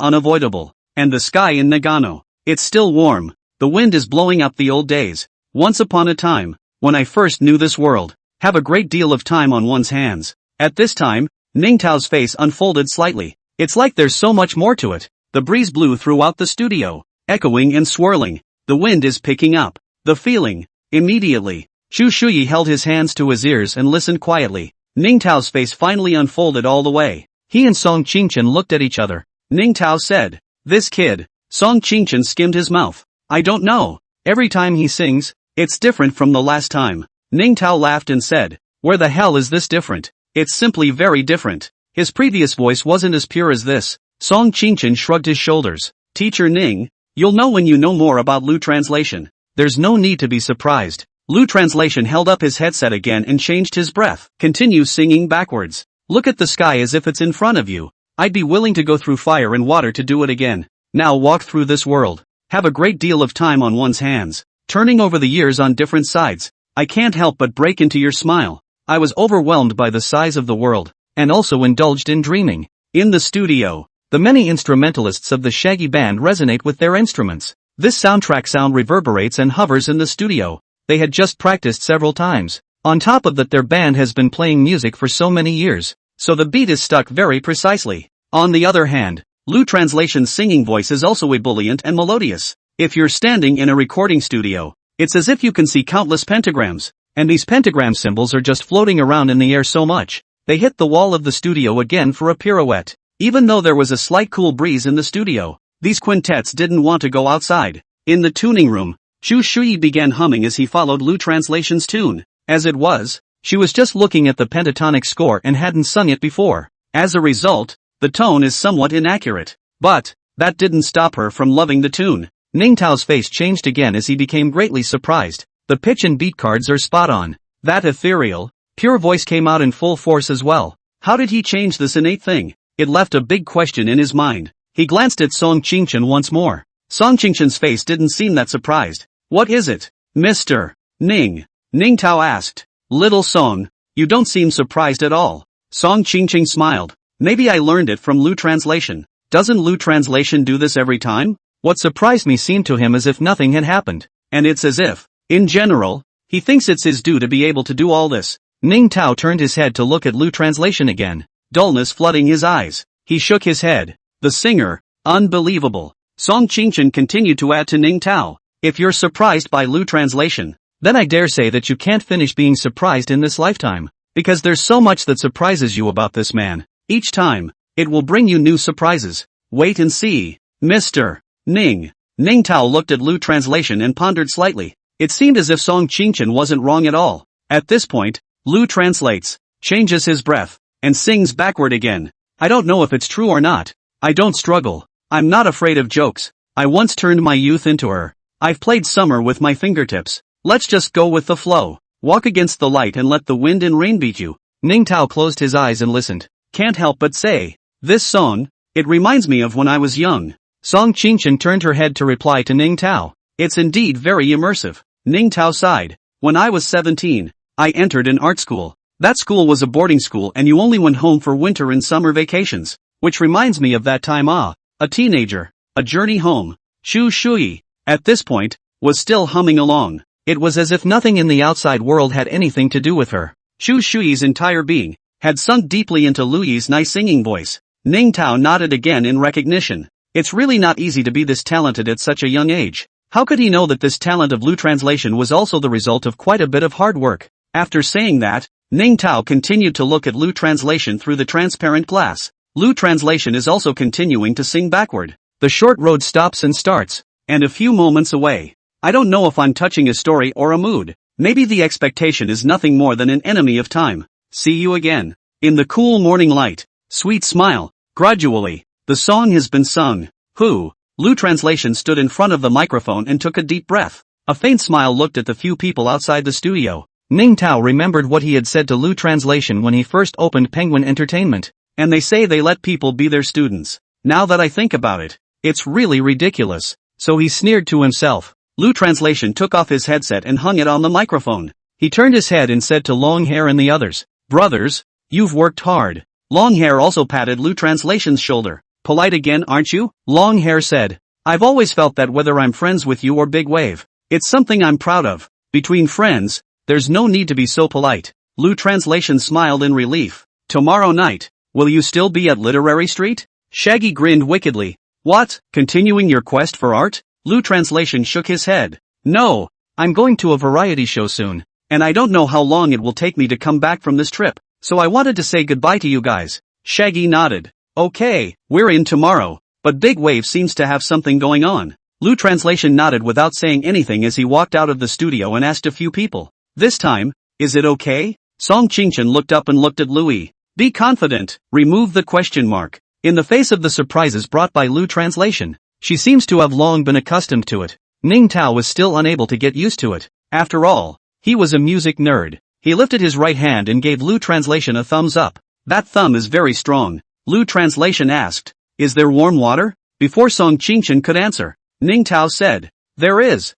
unavoidable. And the sky in Nagano. It's still warm. The wind is blowing up the old days. Once upon a time, when I first knew this world. Have a great deal of time on one's hands. At this time, Ning Tao's face unfolded slightly. It's like there's so much more to it. The breeze blew throughout the studio, echoing and swirling. The wind is picking up. The feeling. Immediately, Chu Shuyi held his hands to his ears and listened quietly. Ning Tao's face finally unfolded all the way. He and Song Qingchen looked at each other. Ning Tao said, "This kid." Song Qingchen skimmed his mouth. "I don't know. Every time he sings, it's different from the last time." Ning Tao laughed and said, "Where the hell is this different? It's simply very different. His previous voice wasn't as pure as this." Song Qingchen shrugged his shoulders. "Teacher Ning, you'll know when you know more about Lu translation. There's no need to be surprised." Lu translation held up his headset again and changed his breath. "Continue singing backwards. Look at the sky as if it's in front of you. I'd be willing to go through fire and water to do it again. Now walk through this world. Have a great deal of time on one's hands. Turning over the years on different sides. I can't help but break into your smile. I was overwhelmed by the size of the world, and also indulged in dreaming." In the studio, the many instrumentalists of the Shaggy Band resonate with their instruments. This soundtrack sound reverberates and hovers in the studio. They had just practiced several times. On top of that, their band has been playing music for so many years, so the beat is stuck very precisely. On the other hand, Lu translation's singing voice is also ebullient and melodious. If you're standing in a recording studio, it's as if you can see countless pentagrams, and these pentagram symbols are just floating around in the air so much. They hit the wall of the studio again for a pirouette. Even though there was a slight cool breeze in the studio, these quintets didn't want to go outside. In the tuning room, Chu Shuyi began humming as he followed Lu translation's tune. As it was, she was just looking at the pentatonic score and hadn't sung it before. As a result, the tone is somewhat inaccurate. But that didn't stop her from loving the tune. Ning Tao's face changed again as he became greatly surprised. The pitch and beat cards are spot on. That ethereal, pure voice came out in full force as well. How did he change this innate thing? It left a big question in his mind. He glanced at Song Qingchen once more. Song Qingchen's face didn't seem that surprised. "What is it, Mr. Ning?" Ning Tao asked. "Little Song, you don't seem surprised at all." Song Qingchen smiled. "Maybe I learned it from Lu translation. Doesn't Lu translation do this every time?" What surprised me seemed to him as if nothing had happened. And it's as if, in general, he thinks it's his due to be able to do all this. Ning Tao turned his head to look at Lu translation again. Dullness flooding his eyes. He shook his head. "The singer, unbelievable." Song Qingchen continued to add to Ning Tao. "If you're surprised by Lu translation, then I dare say that you can't finish being surprised in this lifetime. Because there's so much that surprises you about this man. Each time, it will bring you new surprises. Wait and see, Mr. Ning." Ning Tao looked at Lu translation and pondered slightly. It seemed as if Song Qingchen wasn't wrong at all. At this point, Lu translates, changes his breath, and sings backward again. "I don't know if it's true or not. I don't struggle. I'm not afraid of jokes. I once turned my youth into her. I've played summer with my fingertips. Let's just go with the flow. Walk against the light and let the wind and rain beat you." Ning Tao closed his eyes and listened. "Can't help but say, this song, it reminds me of when I was young." Song Qingchen turned her head to reply to Ning Tao. "It's indeed very immersive." Ning Tao sighed. "When I was 17, I entered an art school. That school was a boarding school and you only went home for winter and summer vacations. Which reminds me of that time a teenager, a journey home." Chu Shuyi, at this point, was still humming along. It was as if nothing in the outside world had anything to do with her. Chu Shuyi's entire being had sunk deeply into Lu Yi's nice singing voice. Ning Tao nodded again in recognition. It's really not easy to be this talented at such a young age. How could he know that this talent of Lu translation was also the result of quite a bit of hard work? After saying that, Ning Tao continued to look at Lu translation through the transparent glass. Lu translation is also continuing to sing backward. The short road stops and starts, and a few moments away. I don't know if I'm touching a story or a mood. Maybe the expectation is nothing more than an enemy of time. See you again. In the cool morning light. Sweet smile. Gradually, the song has been sung. Who? Lu translation stood in front of the microphone and took a deep breath. A faint smile looked at the few people outside the studio. Ning Tao remembered what he had said to Lu translation when he first opened Penguin Entertainment. And they say they let people be their students. Now that I think about it, it's really ridiculous. So he sneered to himself. Lu translation took off his headset and hung it on the microphone. He turned his head and said to Long Hair and the others, "Brothers, you've worked hard." Long Hair also patted Lu translation's shoulder. "Polite again, aren't you?" Long Hair said, "I've always felt that whether I'm friends with you or Big Wave, it's something I'm proud of. Between friends, there's no need to be so polite. Lu Translation smiled in relief. Tomorrow night, will you still be at Literary Street? Shaggy grinned wickedly. What, continuing your quest for art? Lu Translation shook his head. No, I'm going to a variety show soon, and I don't know how long it will take me to come back from this trip, so I wanted to say goodbye to you guys. Shaggy nodded. Okay, we're in tomorrow, but Big Wave seems to have something going on. Lu Translation nodded without saying anything as he walked out of the studio and asked a few people. This time, is it okay? Song Qingchen looked up and looked at Louis. Be confident, remove the question mark. In the face of the surprises brought by Lu Translation, she seems to have long been accustomed to it. Ning Tao was still unable to get used to it. After all, he was a music nerd. He lifted his right hand and gave Lu Translation a thumbs up. That thumb is very strong. Lu Translation asked, is there warm water? Before Song Qingchen could answer, Ning Tao said, there is.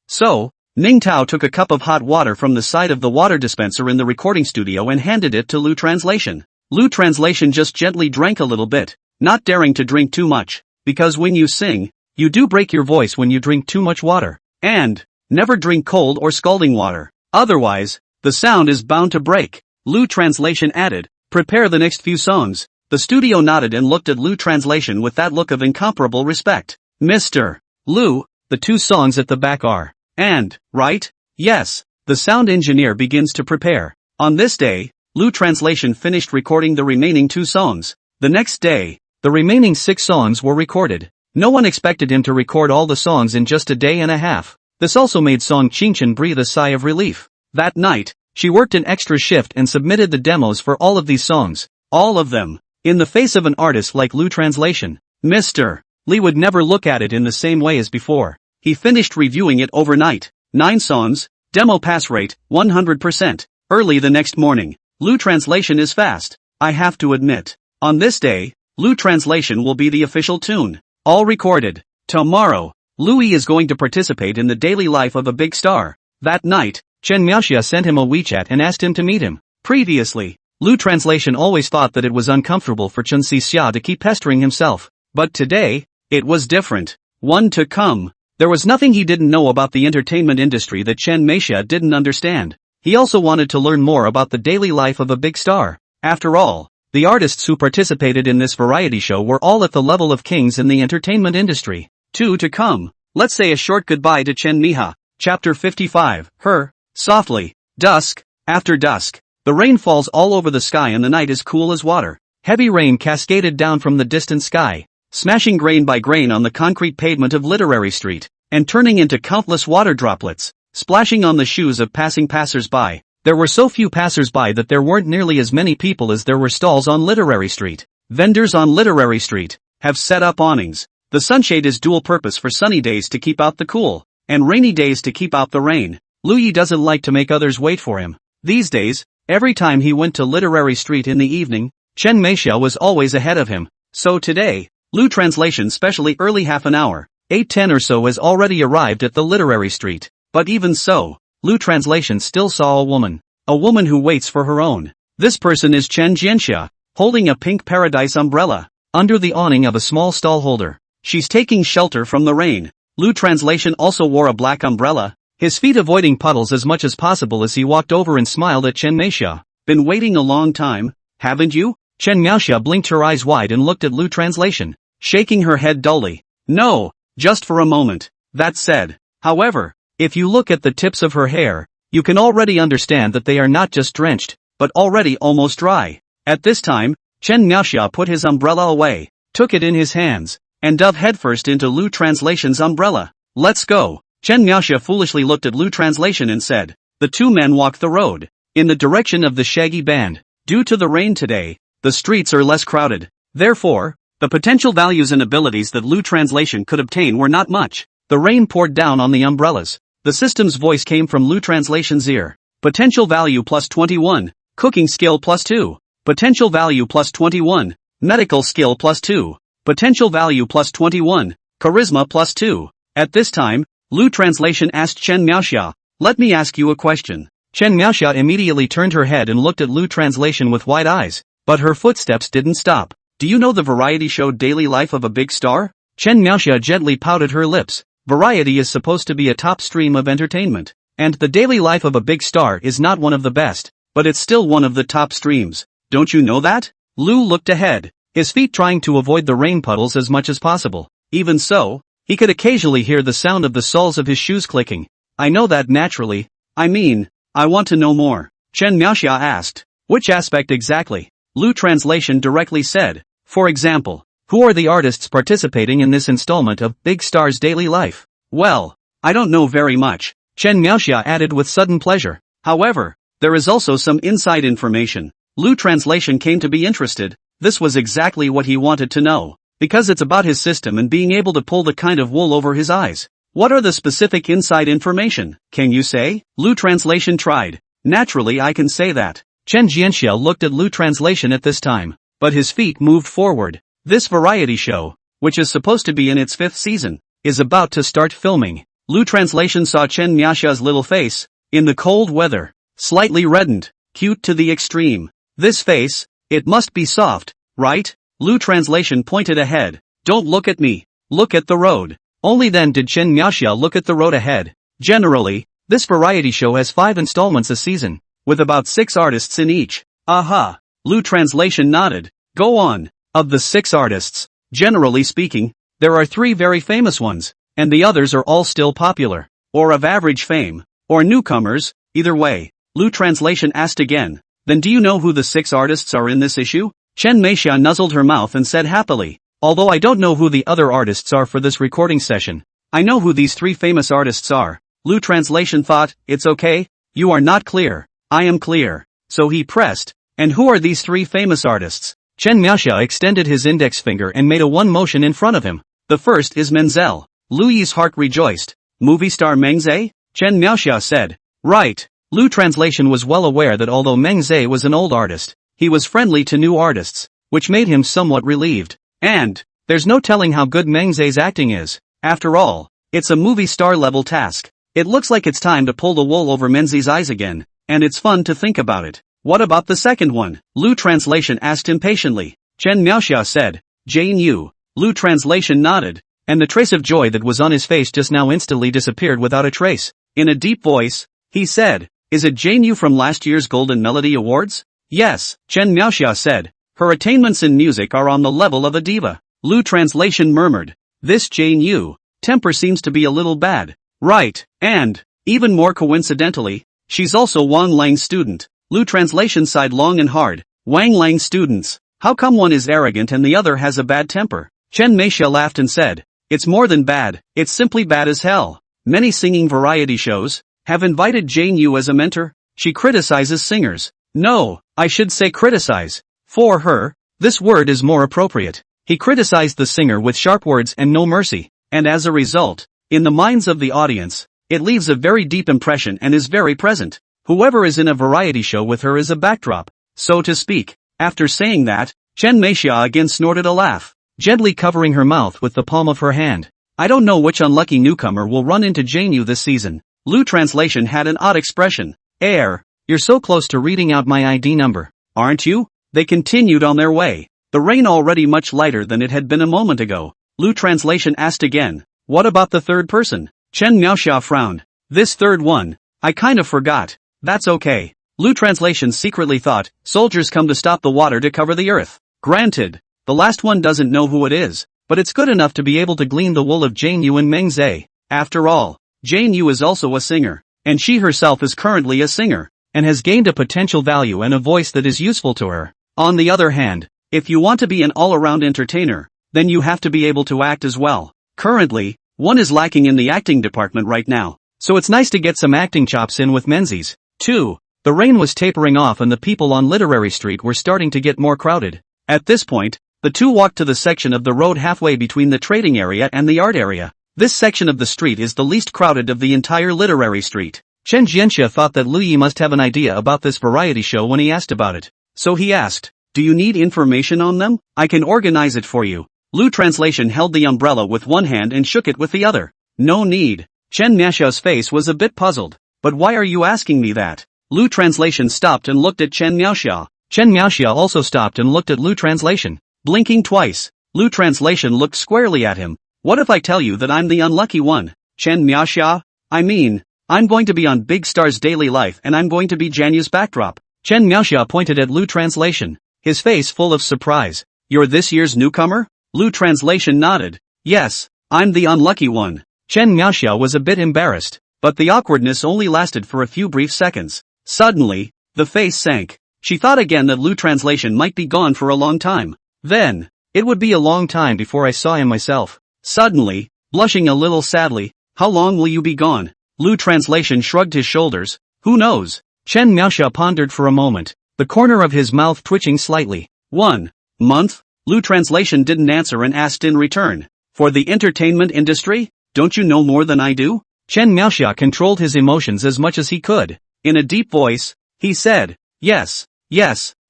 So, Ning Tao took a cup of hot water from the side of the water dispenser in the recording studio and handed it to Lu Translation. Lu Translation just gently drank a little bit, not daring to drink too much, because when you sing, you do break your voice when you drink too much water. And, never drink cold or scalding water. Otherwise, the sound is bound to break. Lu Translation added, prepare the next few songs. The studio nodded and looked at Lu Translation with that look of incomparable respect. Mr. Lu, the two songs at the back are, and, right? Yes. The sound engineer begins to prepare. On this day, Lu Translation finished recording the remaining 2 songs. The next day, the remaining 6 songs were recorded. No one expected him to record all the songs in just a day and a half. This also made Song Qingchen breathe a sigh of relief. That night, she worked an extra shift and submitted the demos for all of these songs. All of them. In the face of an artist like Lu Translation, Mr. Lee would never look at it in the same way as before. He finished reviewing it overnight. 9 songs, demo pass rate, 100%. Early the next morning, Lu Translation is fast. I have to admit. On this day, Lu Translation will be the official tune. All recorded. Tomorrow, Louis is going to participate in the daily life of a big star. That night, Chen Miaoxia sent him a WeChat and asked him to meet him. Previously, Lu Translation always thought that it was uncomfortable for Chen Xixia to keep pestering himself. But today, it was different. One to come. There was nothing he didn't know about the entertainment industry that Chen Miaoxia didn't understand. He also wanted to learn more about the daily life of a big star. After all, the artists who participated in this variety show were all at the level of kings in the entertainment industry. 2 to come. Let's say a short goodbye to Chen Miha. Chapter 55. Her. Softly. Dusk. After dusk, the rain falls all over the sky and the night is cool as water. Heavy rain cascaded down from the distant sky, smashing grain by grain on the concrete pavement of Literary Street, and turning into countless water droplets, splashing on the shoes of passing passers-by. There were so few passers-by that there weren't nearly as many people as there were stalls on Literary Street. Vendors on Literary Street have set up awnings. The sunshade is dual purpose for sunny days to keep out the cool, and rainy days to keep out the rain. Louis doesn't like to make others wait for him. These days, every time he went to Literary Street in the evening, Chen Miaoxia was always ahead of him. So today, Lu Translation specially early half an hour, 8:10 or so has already arrived at the Literary Street. But even so, Lu Translation still saw a woman who waits for her own. This person is Chen Jianxia, holding a pink paradise umbrella, under the awning of a small stall holder. She's taking shelter from the rain. Lu Translation also wore a black umbrella, his feet avoiding puddles as much as possible as he walked over and smiled at Chen Miaoxia. Been waiting a long time, haven't you? Chen Miaoxia blinked her eyes wide and looked at Lu Translation, shaking her head dully. No, just for a moment. That said, however, if you look at the tips of her hair, you can already understand that they are not just drenched, but already almost dry. At this time, Chen Miaoxia put his umbrella away, took it in his hands, and dove headfirst into Lu Translation's umbrella. Let's go. Chen Miaoxia foolishly looked at Lu Translation and said. The two men walked the road, in the direction of the Shaggy Band. Due to the rain today, the streets are less crowded. Therefore, the potential values and abilities that Lu Translation could obtain were not much. The rain poured down on the umbrellas. The system's voice came from Lu Translation's ear. Potential value plus 21. Cooking skill plus 2. Potential value plus 21. Medical skill plus 2. Potential value plus 21. Charisma plus 2. At this time, Lu Translation asked Chen Miaoxia, let me ask you a question. Chen Miaoxia immediately turned her head and looked at Lu Translation with wide eyes, but her footsteps didn't stop. Do you know the variety show Daily Life of a Big Star? Chen Miaoxia gently pouted her lips. Variety is supposed to be a top stream of entertainment. And the daily life of a big star is not one of the best, but it's still one of the top streams. Don't you know that? Lu looked ahead, his feet trying to avoid the rain puddles as much as possible. Even so, he could occasionally hear the sound of the soles of his shoes clicking. I know that naturally. I mean, I want to know more. Chen Miaoxia asked. Which aspect exactly? Lu translation directly said. For example, who are the artists participating in this installment of Big Star's daily life? Well, I don't know very much, Chen Miaoxia added with sudden pleasure. However, there is also some inside information. Lu translation came to be interested. This was exactly what he wanted to know, because it's about his system and being able to pull the kind of wool over his eyes. What are the specific inside information, can you say? Lu translation tried. Naturally I can say that. Chen Jianxia looked at Lu translation at this time, but his feet moved forward. This variety show, which is supposed to be in its 5th season, is about to start filming. Lu translation saw Chen Miaoxia's little face, in the cold weather, slightly reddened, cute to the extreme. This face, it must be soft, right? Lu translation pointed ahead. Don't look at me, look at the road. Only then did Chen Miaoxia look at the road ahead. Generally, this variety show has 5 installments a season, with about 6 artists in each. Aha! Lu translation nodded. Go on. Of the 6 artists, generally speaking, there are 3 very famous ones, and the others are all still popular, or of average fame, or newcomers, either way. Lu translation asked again. Then do you know who the 6 artists are in this issue? Chen Meixia nuzzled her mouth and said happily. Although I don't know who the other artists are for this recording session, I know who these 3 famous artists are. Lu translation thought, it's okay, you are not clear, I am clear. So he pressed, and who are these 3 famous artists? Chen Miaoxia extended his index finger and made a 1 motion in front of him. The first is Menzel. Lu Yi's heart rejoiced. Movie star Meng Zhe? Chen Miaoxia said. Right. Lu translation was well aware that although Meng Zhe was an old artist, he was friendly to new artists, which made him somewhat relieved. And, there's no telling how good Meng Zhe's acting is. After all, it's a movie star level task. It looks like it's time to pull the wool over Meng Zhe's eyes again, and it's fun to think about it. What about the second one? Lu translation asked impatiently. Chen Miaoxia said. Jane Yu. Lu translation nodded, and the trace of joy that was on his face just now instantly disappeared without a trace. In a deep voice, he said, is it Jane Yu from last year's Golden Melody Awards? Yes, Chen Miaoxia said. Her attainments in music are on the level of a diva. Lu translation murmured. This Jane Yu, temper seems to be a little bad. Right, and, even more coincidentally, she's also Wang Lang's student. Lu translation sighed long and hard. Wang Lang's students. How come one is arrogant and the other has a bad temper? Chen Meixia laughed and said. It's more than bad, it's simply bad as hell. Many singing variety shows have invited Jane Yu as a mentor. She criticizes singers. No, I should say criticize. For her, this word is more appropriate. He criticized the singer with sharp words and no mercy, and as a result, in the minds of the audience, it leaves a very deep impression and is very present. Whoever is in a variety show with her is a backdrop, so to speak. After saying that, Chen Meixia again snorted a laugh, gently covering her mouth with the palm of her hand. I don't know which unlucky newcomer will run into Jane Yu this season. Lu translation had an odd expression. You're so close to reading out my ID number, aren't you? They continued on their way, the rain already much lighter than it had been a moment ago. Lu translation asked again, what about the third person? Chen Miaoxia frowned. This third one, I kind of forgot. That's okay. Lu translation secretly thought, soldiers come to stop the water to cover the earth. Granted, the last one doesn't know who it is, but it's good enough to be able to glean the wool of Jane Yu and Meng Zhe. After all, Jane Yu is also a singer, and she herself is currently a singer, and has gained a potential value and a voice that is useful to her. On the other hand, if you want to be an all-around entertainer, then you have to be able to act as well. Currently, one is lacking in the acting department right now, so it's nice to get some acting chops in with Menzies. 2. The rain was tapering off and the people on Literary Street were starting to get more crowded. At this point, the two walked to the section of the road halfway between the trading area and the art area. This section of the street is the least crowded of the entire Literary Street. Chen Jianxia thought that Lu Yi must have an idea about this variety show when he asked about it. So he asked, do you need information on them? I can organize it for you. Lu translation held the umbrella with one hand and shook it with the other. No need. Chen Miaoxia's face was a bit puzzled. But why are you asking me that? Lu translation stopped and looked at Chen Miaoxia. Chen Miaoxia also stopped and looked at Lu translation. Blinking twice, Lu translation looked squarely at him. What if I tell you that I'm the unlucky one? Chen Miaoxia? I mean, I'm going to be on Big Star's daily life and I'm going to be Janyu's backdrop. Chen Miaoxia pointed at Lu Translation, his face full of surprise. You're this year's newcomer? Lu Translation nodded. Yes, I'm the unlucky one. Chen Miaoxia was a bit embarrassed, but the awkwardness only lasted for a few brief seconds. Suddenly, the face sank. She thought again that Lu Translation might be gone for a long time. Then, it would be a long time before I saw him myself. Suddenly, blushing a little sadly, how long will you be gone? Lu Translation shrugged his shoulders. Who knows? Chen Miaoxia pondered for a moment, the corner of his mouth twitching slightly. 1 month? Lu Translation didn't answer and asked in return. For the entertainment industry? Don't you know more than I do? Chen Miaoxia controlled his emotions as much as he could. In a deep voice, he said, yes,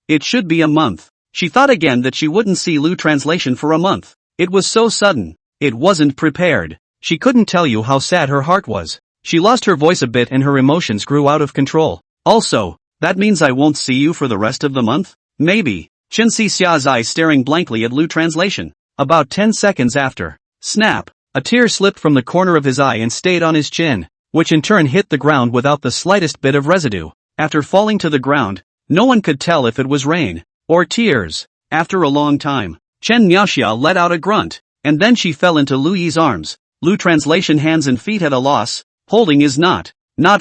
it should be a month. She thought again that she wouldn't see Lu Translation for a month. It was so sudden. It wasn't prepared. She couldn't tell you how sad her heart was. She lost her voice a bit and her emotions grew out of control. Also, that means I won't see you for the rest of the month? Maybe. Chen Xia's eyes staring blankly at Lu Translation. About 10 seconds after. Snap. A tear slipped from the corner of his eye and stayed on his chin, which in turn hit the ground without the slightest bit of residue. After falling to the ground, no one could tell if it was rain or tears. After a long time, Chen Miaoxia let out a grunt, and then she fell into Lu Yi's arms. Lu Translation hands and feet at a loss. Holding is not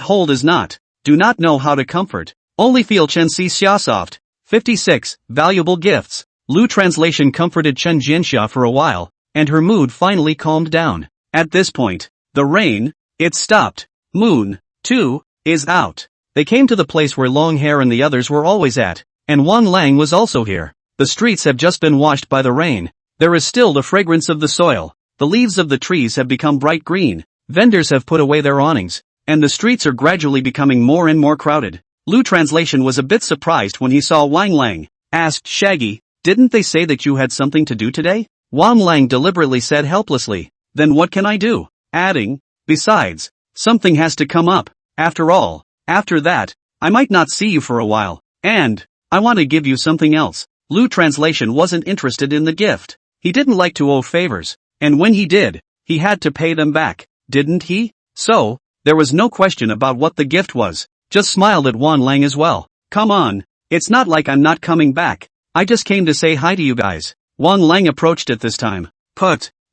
hold is not. Do not know how to comfort. Only feel Chen Xia soft. 56. Valuable gifts. Lu Translation comforted Chen Jianxia for a while, and her mood finally calmed down. At this point, the rain, it stopped. Moon, too, is out. They came to the place where Long Hair and the others were always at, and Wang Lang was also here. The streets have just been washed by the rain. There is still the fragrance of the soil. The leaves of the trees have become bright green. Vendors have put away their awnings, and the streets are gradually becoming more and more crowded. Lu Translation was a bit surprised when he saw Wang Lang. Asked Shaggy, didn't they say that you had something to do today? Wang Lang deliberately said helplessly, then what can I do? Adding, besides, something has to come up. After all, after that, I might not see you for a while, and I want to give you something else. Lu Translation wasn't interested in the gift. He didn't like to owe favors, and when he did, he had to pay them back, didn't he? So, there was no question about what the gift was. Just smiled at Wang Lang as well. Come on, it's not like I'm not coming back. I just came to say hi to you guys. Wang Lang approached it this time.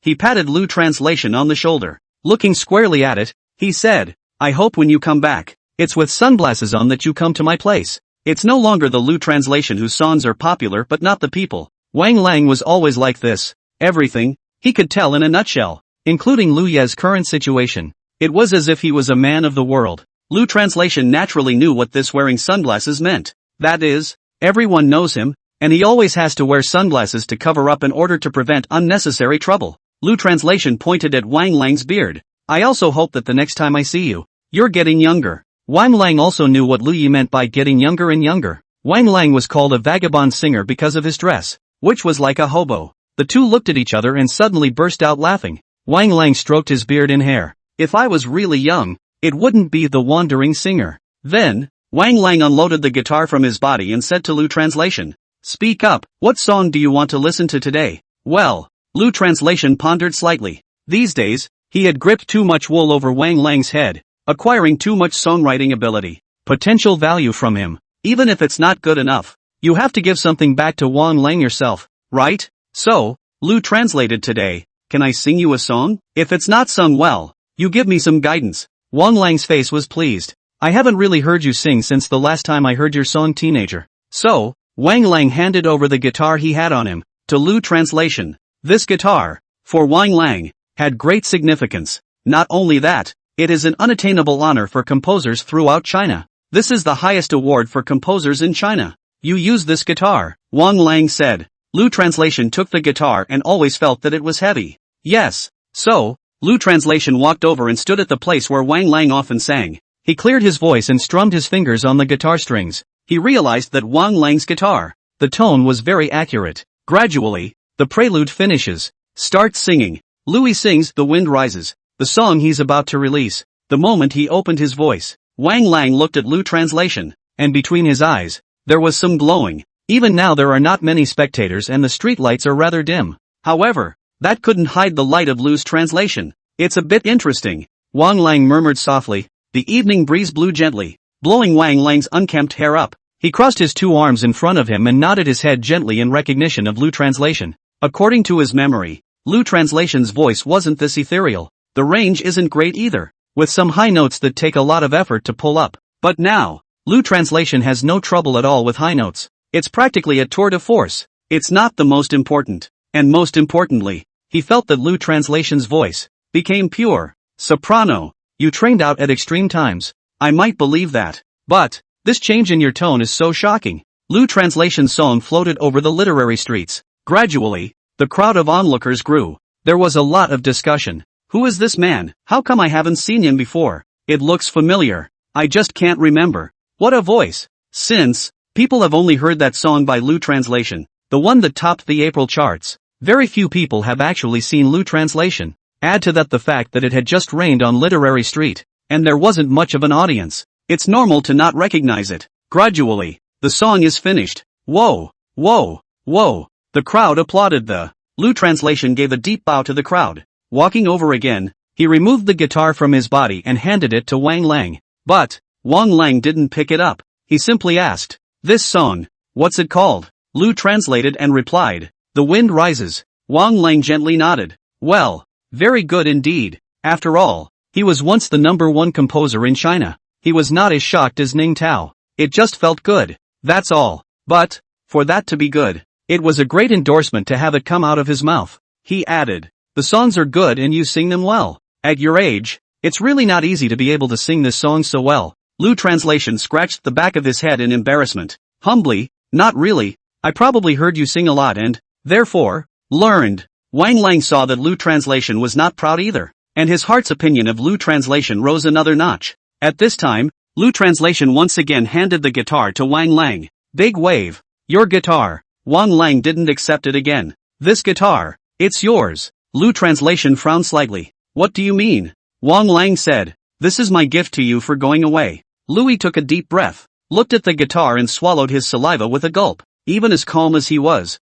He patted Lu Translation on the shoulder. Looking squarely at it, he said, I hope when you come back, it's with sunglasses on that you come to my place. It's no longer the Lu Translation whose songs are popular but not the people. Wang Lang was always like this. Everything, he could tell in a nutshell, including Lu Ye's current situation. It was as if he was a man of the world. Lu Translation naturally knew what this wearing sunglasses meant. That is, everyone knows him, and he always has to wear sunglasses to cover up in order to prevent unnecessary trouble. Lu Translation pointed at Wang Lang's beard. I also hope that the next time I see you, you're getting younger. Wang Lang also knew what Lu Yi meant by getting younger and younger. Wang Lang was called a vagabond singer because of his dress, which was like a hobo. The two looked at each other and suddenly burst out laughing. Wang Lang stroked his beard and hair. If I was really young, it wouldn't be the wandering singer. Then, Wang Lang unloaded the guitar from his body and said to Lu Translation, speak up, what song do you want to listen to today? Well, Lu Translation pondered slightly. These days, he had gripped too much wool over Wang Lang's head, acquiring too much songwriting ability, potential value from him. Even if it's not good enough, you have to give something back to Wang Lang yourself, right? So, Lu translated today, can I sing you a song? If it's not sung well, you give me some guidance. Wang Lang's face was pleased. I haven't really heard you sing since the last time I heard your song Teenager. So, Wang Lang handed over the guitar he had on him, to Lu Translation. This guitar, for Wang Lang, had great significance. Not only that, it is an unattainable honor for composers throughout China. This is the highest award for composers in China. You use this guitar, Wang Lang said. Lu Translation took the guitar and always felt that it was heavy. Yes. So, Lu Translation walked over and stood at the place where Wang Lang often sang. He cleared his voice and strummed his fingers on the guitar strings. He realized that Wang Lang's guitar, the tone was very accurate. Gradually, the prelude finishes. Start singing. Louis sings The Wind Rises, the song he's about to release. The moment he opened his voice, Wang Lang looked at Lu Translation, and between his eyes, there was some glowing. Even now there are not many spectators and the street lights are rather dim. However, that couldn't hide the light of Lu's translation. It's a bit interesting. Wang Lang murmured softly, The evening breeze blew gently, blowing Wang Lang's unkempt hair up. He crossed his two arms in front of him and nodded his head gently in recognition of Lu Translation. According to his memory, Lu Translation's voice wasn't this ethereal. The range isn't great either, with some high notes that take a lot of effort to pull up. But now, Lu Translation has no trouble at all with high notes. It's practically a tour de force. It's not the most important. And most importantly, he felt that Lu Translation's voice became pure soprano. You trained out at extreme times. I might believe that. But this change in your tone is so shocking. Lu Translation's song floated over the literary streets. Gradually, the crowd of onlookers grew. There was a lot of discussion. Who is this man? How come I haven't seen him before? It looks familiar. I just can't remember. What a voice. Since people have only heard that song by Lu Translation, the one that topped the April charts, very few people have actually seen Lu Translation. Add to that the fact that it had just rained on Literary Street, and there wasn't much of an audience. It's normal to not recognize it. Gradually, the song is finished. Whoa, whoa, whoa. The crowd applauded. The Lu Translation gave a deep bow to the crowd. Walking over again, he removed the guitar from his body and handed it to Wang Lang. But Wang Lang didn't pick it up. He simply asked, "This song, what's it called?" Lu translated and replied, "The Wind Rises." Wang Lang gently nodded. Well, very good indeed. After all, he was once the #1 composer in China. He was not as shocked as Ning Tao. It just felt good. That's all. But, for that to be good, it was a great endorsement to have it come out of his mouth. He added, "The songs are good and you sing them well. At your age, it's really not easy to be able to sing this song so well." Lu Translation scratched the back of his head in embarrassment. Humbly, "Not really. I probably heard you sing a lot and, therefore, learned." Wang Lang saw that Lu Translation was not proud either, and his heart's opinion of Lu Translation rose another notch. At this time, Lu Translation once again handed the guitar to Wang Lang. "Big wave. Your guitar." Wang Lang didn't accept it again. "This guitar, it's yours." Lu Translation frowned slightly. "What do you mean?" Wang Lang said, "This is my gift to you for going away." Louis took a deep breath, looked at the guitar and swallowed his saliva with a gulp. Even as calm as he was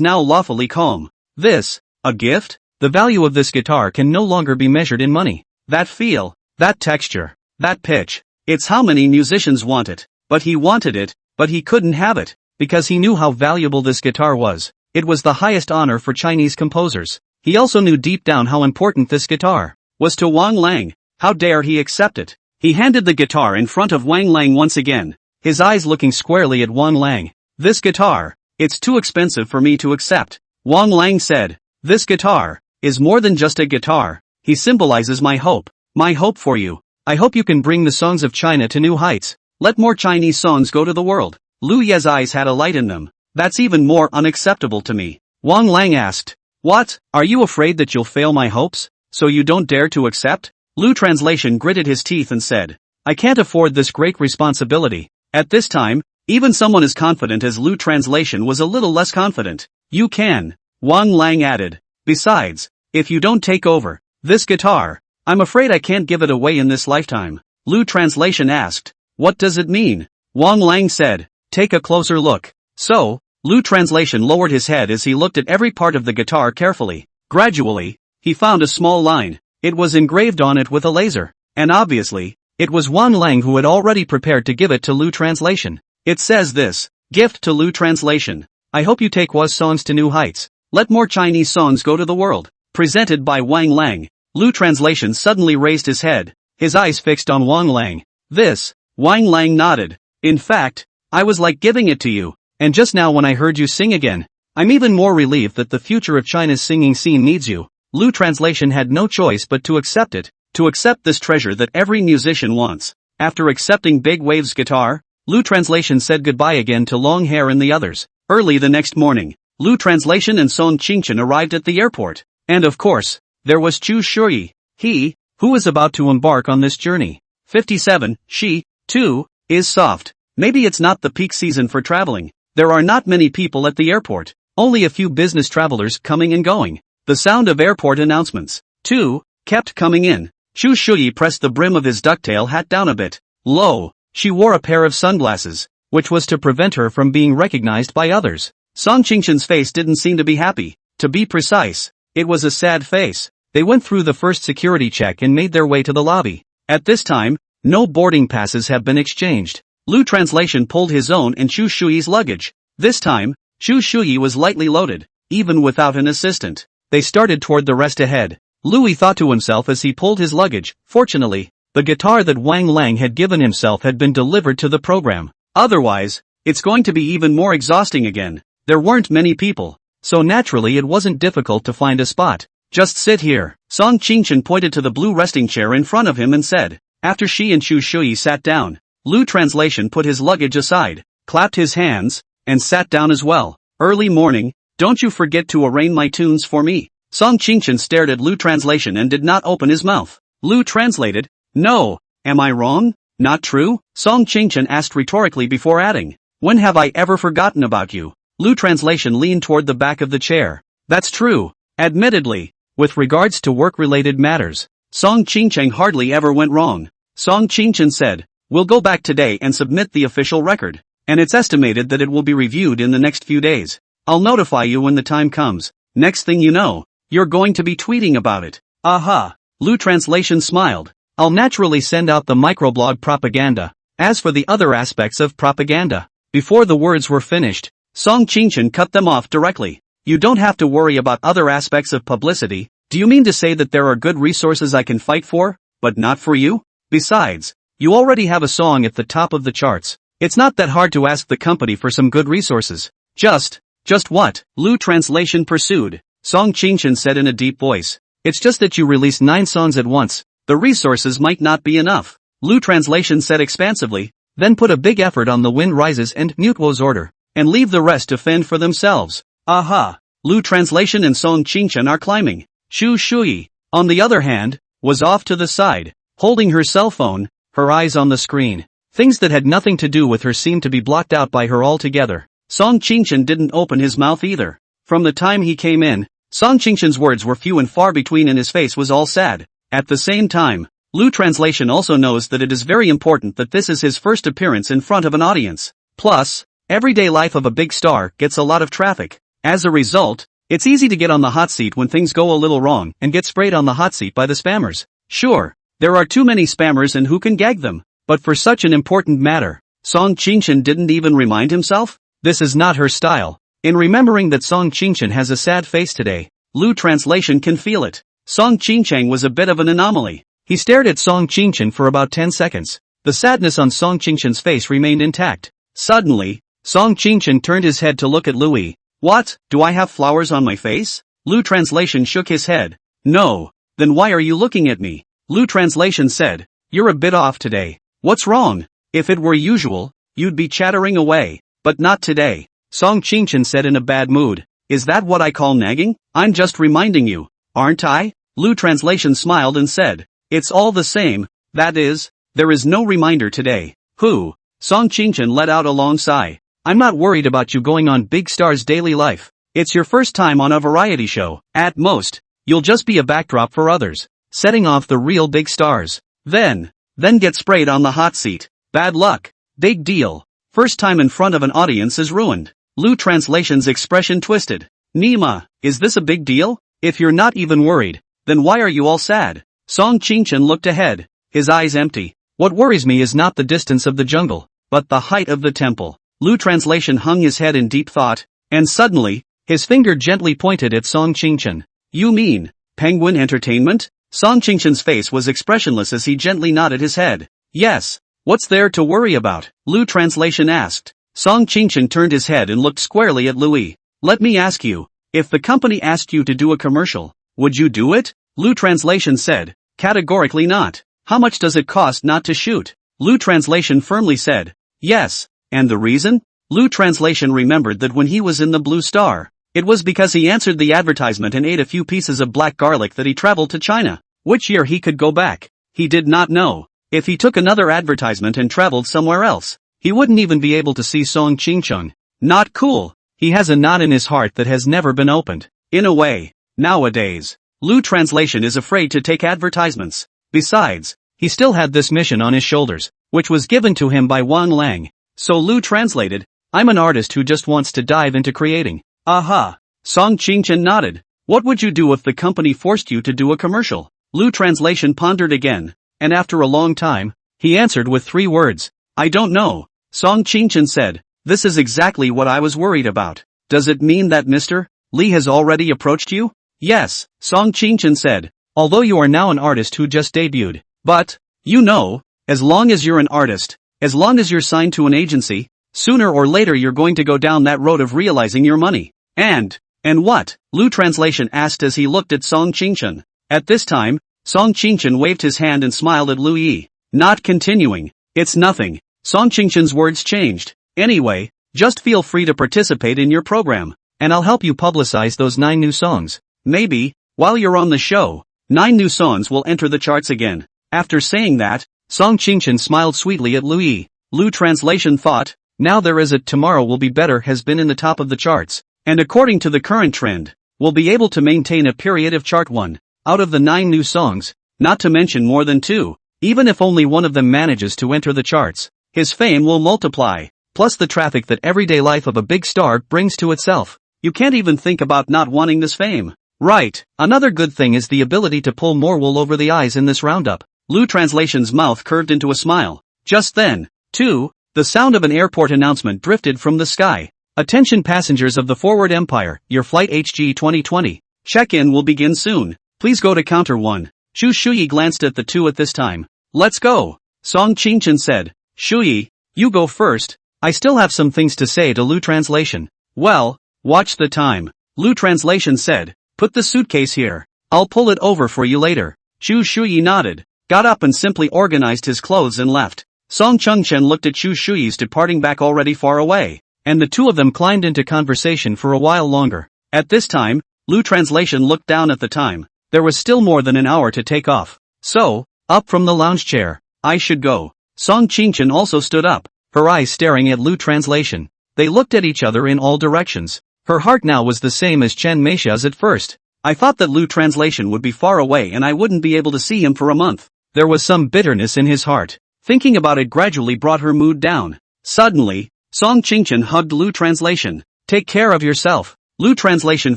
now lawfully calm. "This, a gift? The value of this guitar can no longer be measured in money. That feel, that texture, that pitch, it's how many musicians want it. But he wanted it, but he couldn't have it, because he knew how valuable this guitar was. It was the highest honor for Chinese composers. He also knew deep down how important this guitar was to Wang Lang. How dare he accept it? He handed the guitar in front of Wang Lang once again, his eyes looking squarely at Wang Lang. "This guitar, it's too expensive for me to accept." Wang Lang said, "This guitar is more than just a guitar. He symbolizes my hope for you. I hope you can bring the songs of China to new heights. Let more Chinese songs go to the world." Lu Ye's eyes had a light in them. "That's even more unacceptable to me." Wang Lang asked, "What, are you afraid that you'll fail my hopes, so you don't dare to accept?" Lu Translation gritted his teeth and said, "I can't afford this great responsibility." At this time, even someone as confident as Lu Translation was a little less confident. "You can," Wang Lang added. "Besides, if you don't take over this guitar, I'm afraid I can't give it away in this lifetime." Lu Translation asked, "What does it mean?" Wang Lang said, "Take a closer look." So, Lu Translation lowered his head as he looked at every part of the guitar carefully. Gradually, he found a small line. It was engraved on it with a laser, and obviously, it was Wang Lang who had already prepared to give it to Lu Translation. It says this, "Gift to Lu Translation. I hope you take Wa's songs to new heights. Let more Chinese songs go to the world." Presented by Wang Lang. Lu Translation suddenly raised his head, his eyes fixed on Wang Lang. "This," Wang Lang nodded. "In fact, I was like giving it to you, and just now when I heard you sing again, I'm even more relieved that the future of China's singing scene needs you." Lu Translation had no choice but to accept it, to accept this treasure that every musician wants. After accepting Big Wave's guitar, Lu Translation said goodbye again to Long Hair and the others. Early the next morning, Lu Translation and Song Qingchen arrived at the airport. And of course, there was Chu Shuyi, he, who was about to embark on this journey. 57, she, too, is soft. Maybe it's not the peak season for traveling. There are not many people at the airport, only a few business travelers coming and going. The sound of airport announcements, too, kept coming in. Chu Shuyi pressed the brim of his ducktail hat down a bit. Lo, she wore a pair of sunglasses, which was to prevent her from being recognized by others. Song Qingchen's face didn't seem to be happy. To be precise, it was a sad face. They went through the first security check and made their way to the lobby. At this time, No boarding passes have been exchanged. Lu Translation pulled his own and Shu Shui's luggage. This time, Shu Shui was lightly loaded, even without an assistant. They started toward the rest ahead. Louis thought to himself as he pulled his luggage, fortunately, the guitar that Wang Lang had given himself had been delivered to the program. Otherwise, it's going to be even more exhausting again. There weren't many people, so naturally it wasn't difficult to find a spot. Just sit here. Song Qingchen pointed to the blue resting chair in front of him and said. After she and Shu Shui sat down, Lu Translation put his luggage aside, clapped his hands, and sat down as well. Early morning, don't you forget to arraign my tunes for me. Song Qingchen stared at Lu Translation and did not open his mouth. Lu translated, no, am I wrong? Not true? Song Qingchen asked rhetorically before adding, when have I ever forgotten about you? Lu Translation leaned toward the back of the chair. That's true, admittedly, with regards to work-related matters. Song Qingchen hardly ever went wrong. Song Qingchen said, we'll go back today and submit the official record, and it's estimated that it will be reviewed in the next few days. I'll notify you when the time comes. Next thing you know, you're going to be tweeting about it. Aha! Lu Translation smiled. I'll naturally send out the microblog propaganda. As for the other aspects of propaganda, before the words were finished, Song Qingchen cut them off directly. You don't have to worry about other aspects of publicity. Do you mean to say that there are good resources I can fight for, but not for you? Besides, you already have a song at the top of the charts. It's not that hard to ask the company for some good resources. Just what? Lu Translation pursued. Song Qingchen said in a deep voice. It's just that you release 9 songs at once. The resources might not be enough. Lu Translation said expansively, then put a big effort on the Wind Rises and Mutwo's order, and leave the rest to fend for themselves. Aha! Lu Translation and Song Qingchen are climbing. Shu Shui, on the other hand, was off to the side, holding her cell phone, her eyes on the screen. Things that had nothing to do with her seemed to be blocked out by her altogether. Song Qingchen didn't open his mouth either. From the time he came in, Song Qingchen's words were few and far between and his face was all sad. At the same time, Lu Translation also knows that it is very important that this is his first appearance in front of an audience. Plus, everyday life of a big star gets a lot of traffic. As a result, it's easy to get on the hot seat when things go a little wrong and get sprayed on the hot seat by the spammers. Sure, there are too many spammers and who can gag them? But for such an important matter, Song Qingchen didn't even remind himself? This is not her style. In remembering that Song Qingchen has a sad face today, Lu Translation can feel it. Song Qingchen was a bit of an anomaly. He stared at Song Qingchen for about 10 seconds. The sadness on Song Qingchen's face remained intact. Suddenly, Song Qingchen turned his head to look at Louis. What, do I have flowers on my face? Lu Translation shook his head. No. Then why are you looking at me? Lu Translation said, you're a bit off today. What's wrong? If it were usual, you'd be chattering away. But not today. Song Qingchen said in a bad mood. Is that what I call nagging? I'm just reminding you, aren't I? Lu Translation smiled and said, it's all the same, that is, there is no reminder today. Who? Song Qingchen let out a long sigh. I'm not worried about you going on Big Star's daily life. It's your first time on a variety show. At most, you'll just be a backdrop for others, setting off the real big stars. Then get sprayed on the hot seat. Bad luck. Big deal. First time in front of an audience is ruined. Lu Translation's expression twisted. Nima, is this a big deal? If you're not even worried, then why are you all sad? Song Qingchen looked ahead, his eyes empty. What worries me is not the distance of the jungle, but the height of the temple. Lu Translation hung his head in deep thought, and suddenly, his finger gently pointed at Song Qingchen. You mean, Penguin Entertainment? Song Qingchen's face was expressionless as he gently nodded his head. Yes. What's there to worry about? Lu Translation asked. Song Qingchen turned his head and looked squarely at Louis. Let me ask you, if the company asked you to do a commercial, would you do it? Lu Translation said, categorically not. How much does it cost not to shoot? Lu Translation firmly said, yes. And the reason? Lu Translation remembered that when he was in the Blue Star, it was because he answered the advertisement and ate a few pieces of black garlic that he traveled to China. Which year he could go back, he did not know. If he took another advertisement and traveled somewhere else, he wouldn't even be able to see Song Qingchen. Not cool. He has a knot in his heart that has never been opened. In a way, nowadays, Lu Translation is afraid to take advertisements. Besides, he still had this mission on his shoulders, which was given to him by Wang Lang. So Lu translated, I'm an artist who just wants to dive into creating. Aha. Song Qingchen nodded. What would you do if the company forced you to do a commercial? Lu Translation pondered again, and after a long time, He answered with 3 words. I don't know. Song Qingchen said. This is exactly what I was worried about. Does it mean that Mr. Lee has already approached you? Yes, Song Qingchen said. Although you are now an artist who just debuted. But, you know, as long as you're an artist, as long as you're signed to an agency, sooner or later you're going to go down that road of realizing your money. And what? Lu Translation asked as he looked at Song Qingchen. At this time, Song Qingchen waved his hand and smiled at Lu Yi. Not continuing. It's nothing. Song Qingchen's words changed. Anyway, just feel free to participate in your program, and I'll help you publicize those 9 new songs. Maybe, while you're on the show, 9 new songs will enter the charts again. After saying that, Song Qingchen smiled sweetly at Lu Yi. Lu Translation thought, now there is a tomorrow will be better has been in the top of the charts, and according to the current trend, will be able to maintain a period of chart 1 out of the 9 new songs, not to mention more than 2, even if only one of them manages to enter the charts. His fame will multiply, plus the traffic that everyday life of a big star brings to itself. You can't even think about not wanting this fame. Right, another good thing is the ability to pull more wool over the eyes in this roundup. Lu Translation's mouth curved into a smile. Just then, too, the sound of an airport announcement drifted from the sky. Attention passengers of the Forward Empire, your flight HG 2020. Check-in will begin soon. Please go to counter 1. Chu Shuyi glanced at the 2 at this time. Let's go, Song Qingchen said. Shuyi, you go first. I still have some things to say to Lu Translation. Well, watch the time. Lu Translation said. Put the suitcase here. I'll pull it over for you later. Chu Shuyi nodded, got up and simply organized his clothes and left. Song Chengchen looked at Chu Shuyi's departing back already far away, and the two of them climbed into conversation for a while longer. At this time, Lu Translation looked down at the time. There was still more than an hour to take off. So, up from the lounge chair. I should go. Song Qingchen also stood up, her eyes staring at Lu Translation. They looked at each other in all directions. Her heart now was the same as Chen Meixia's at first. I thought that Lu Translation would be far away and I wouldn't be able to see him for a month. There was some bitterness in his heart. Thinking about it gradually brought her mood down. Suddenly, Song Qingchen hugged Lu Translation. Take care of yourself. Lu Translation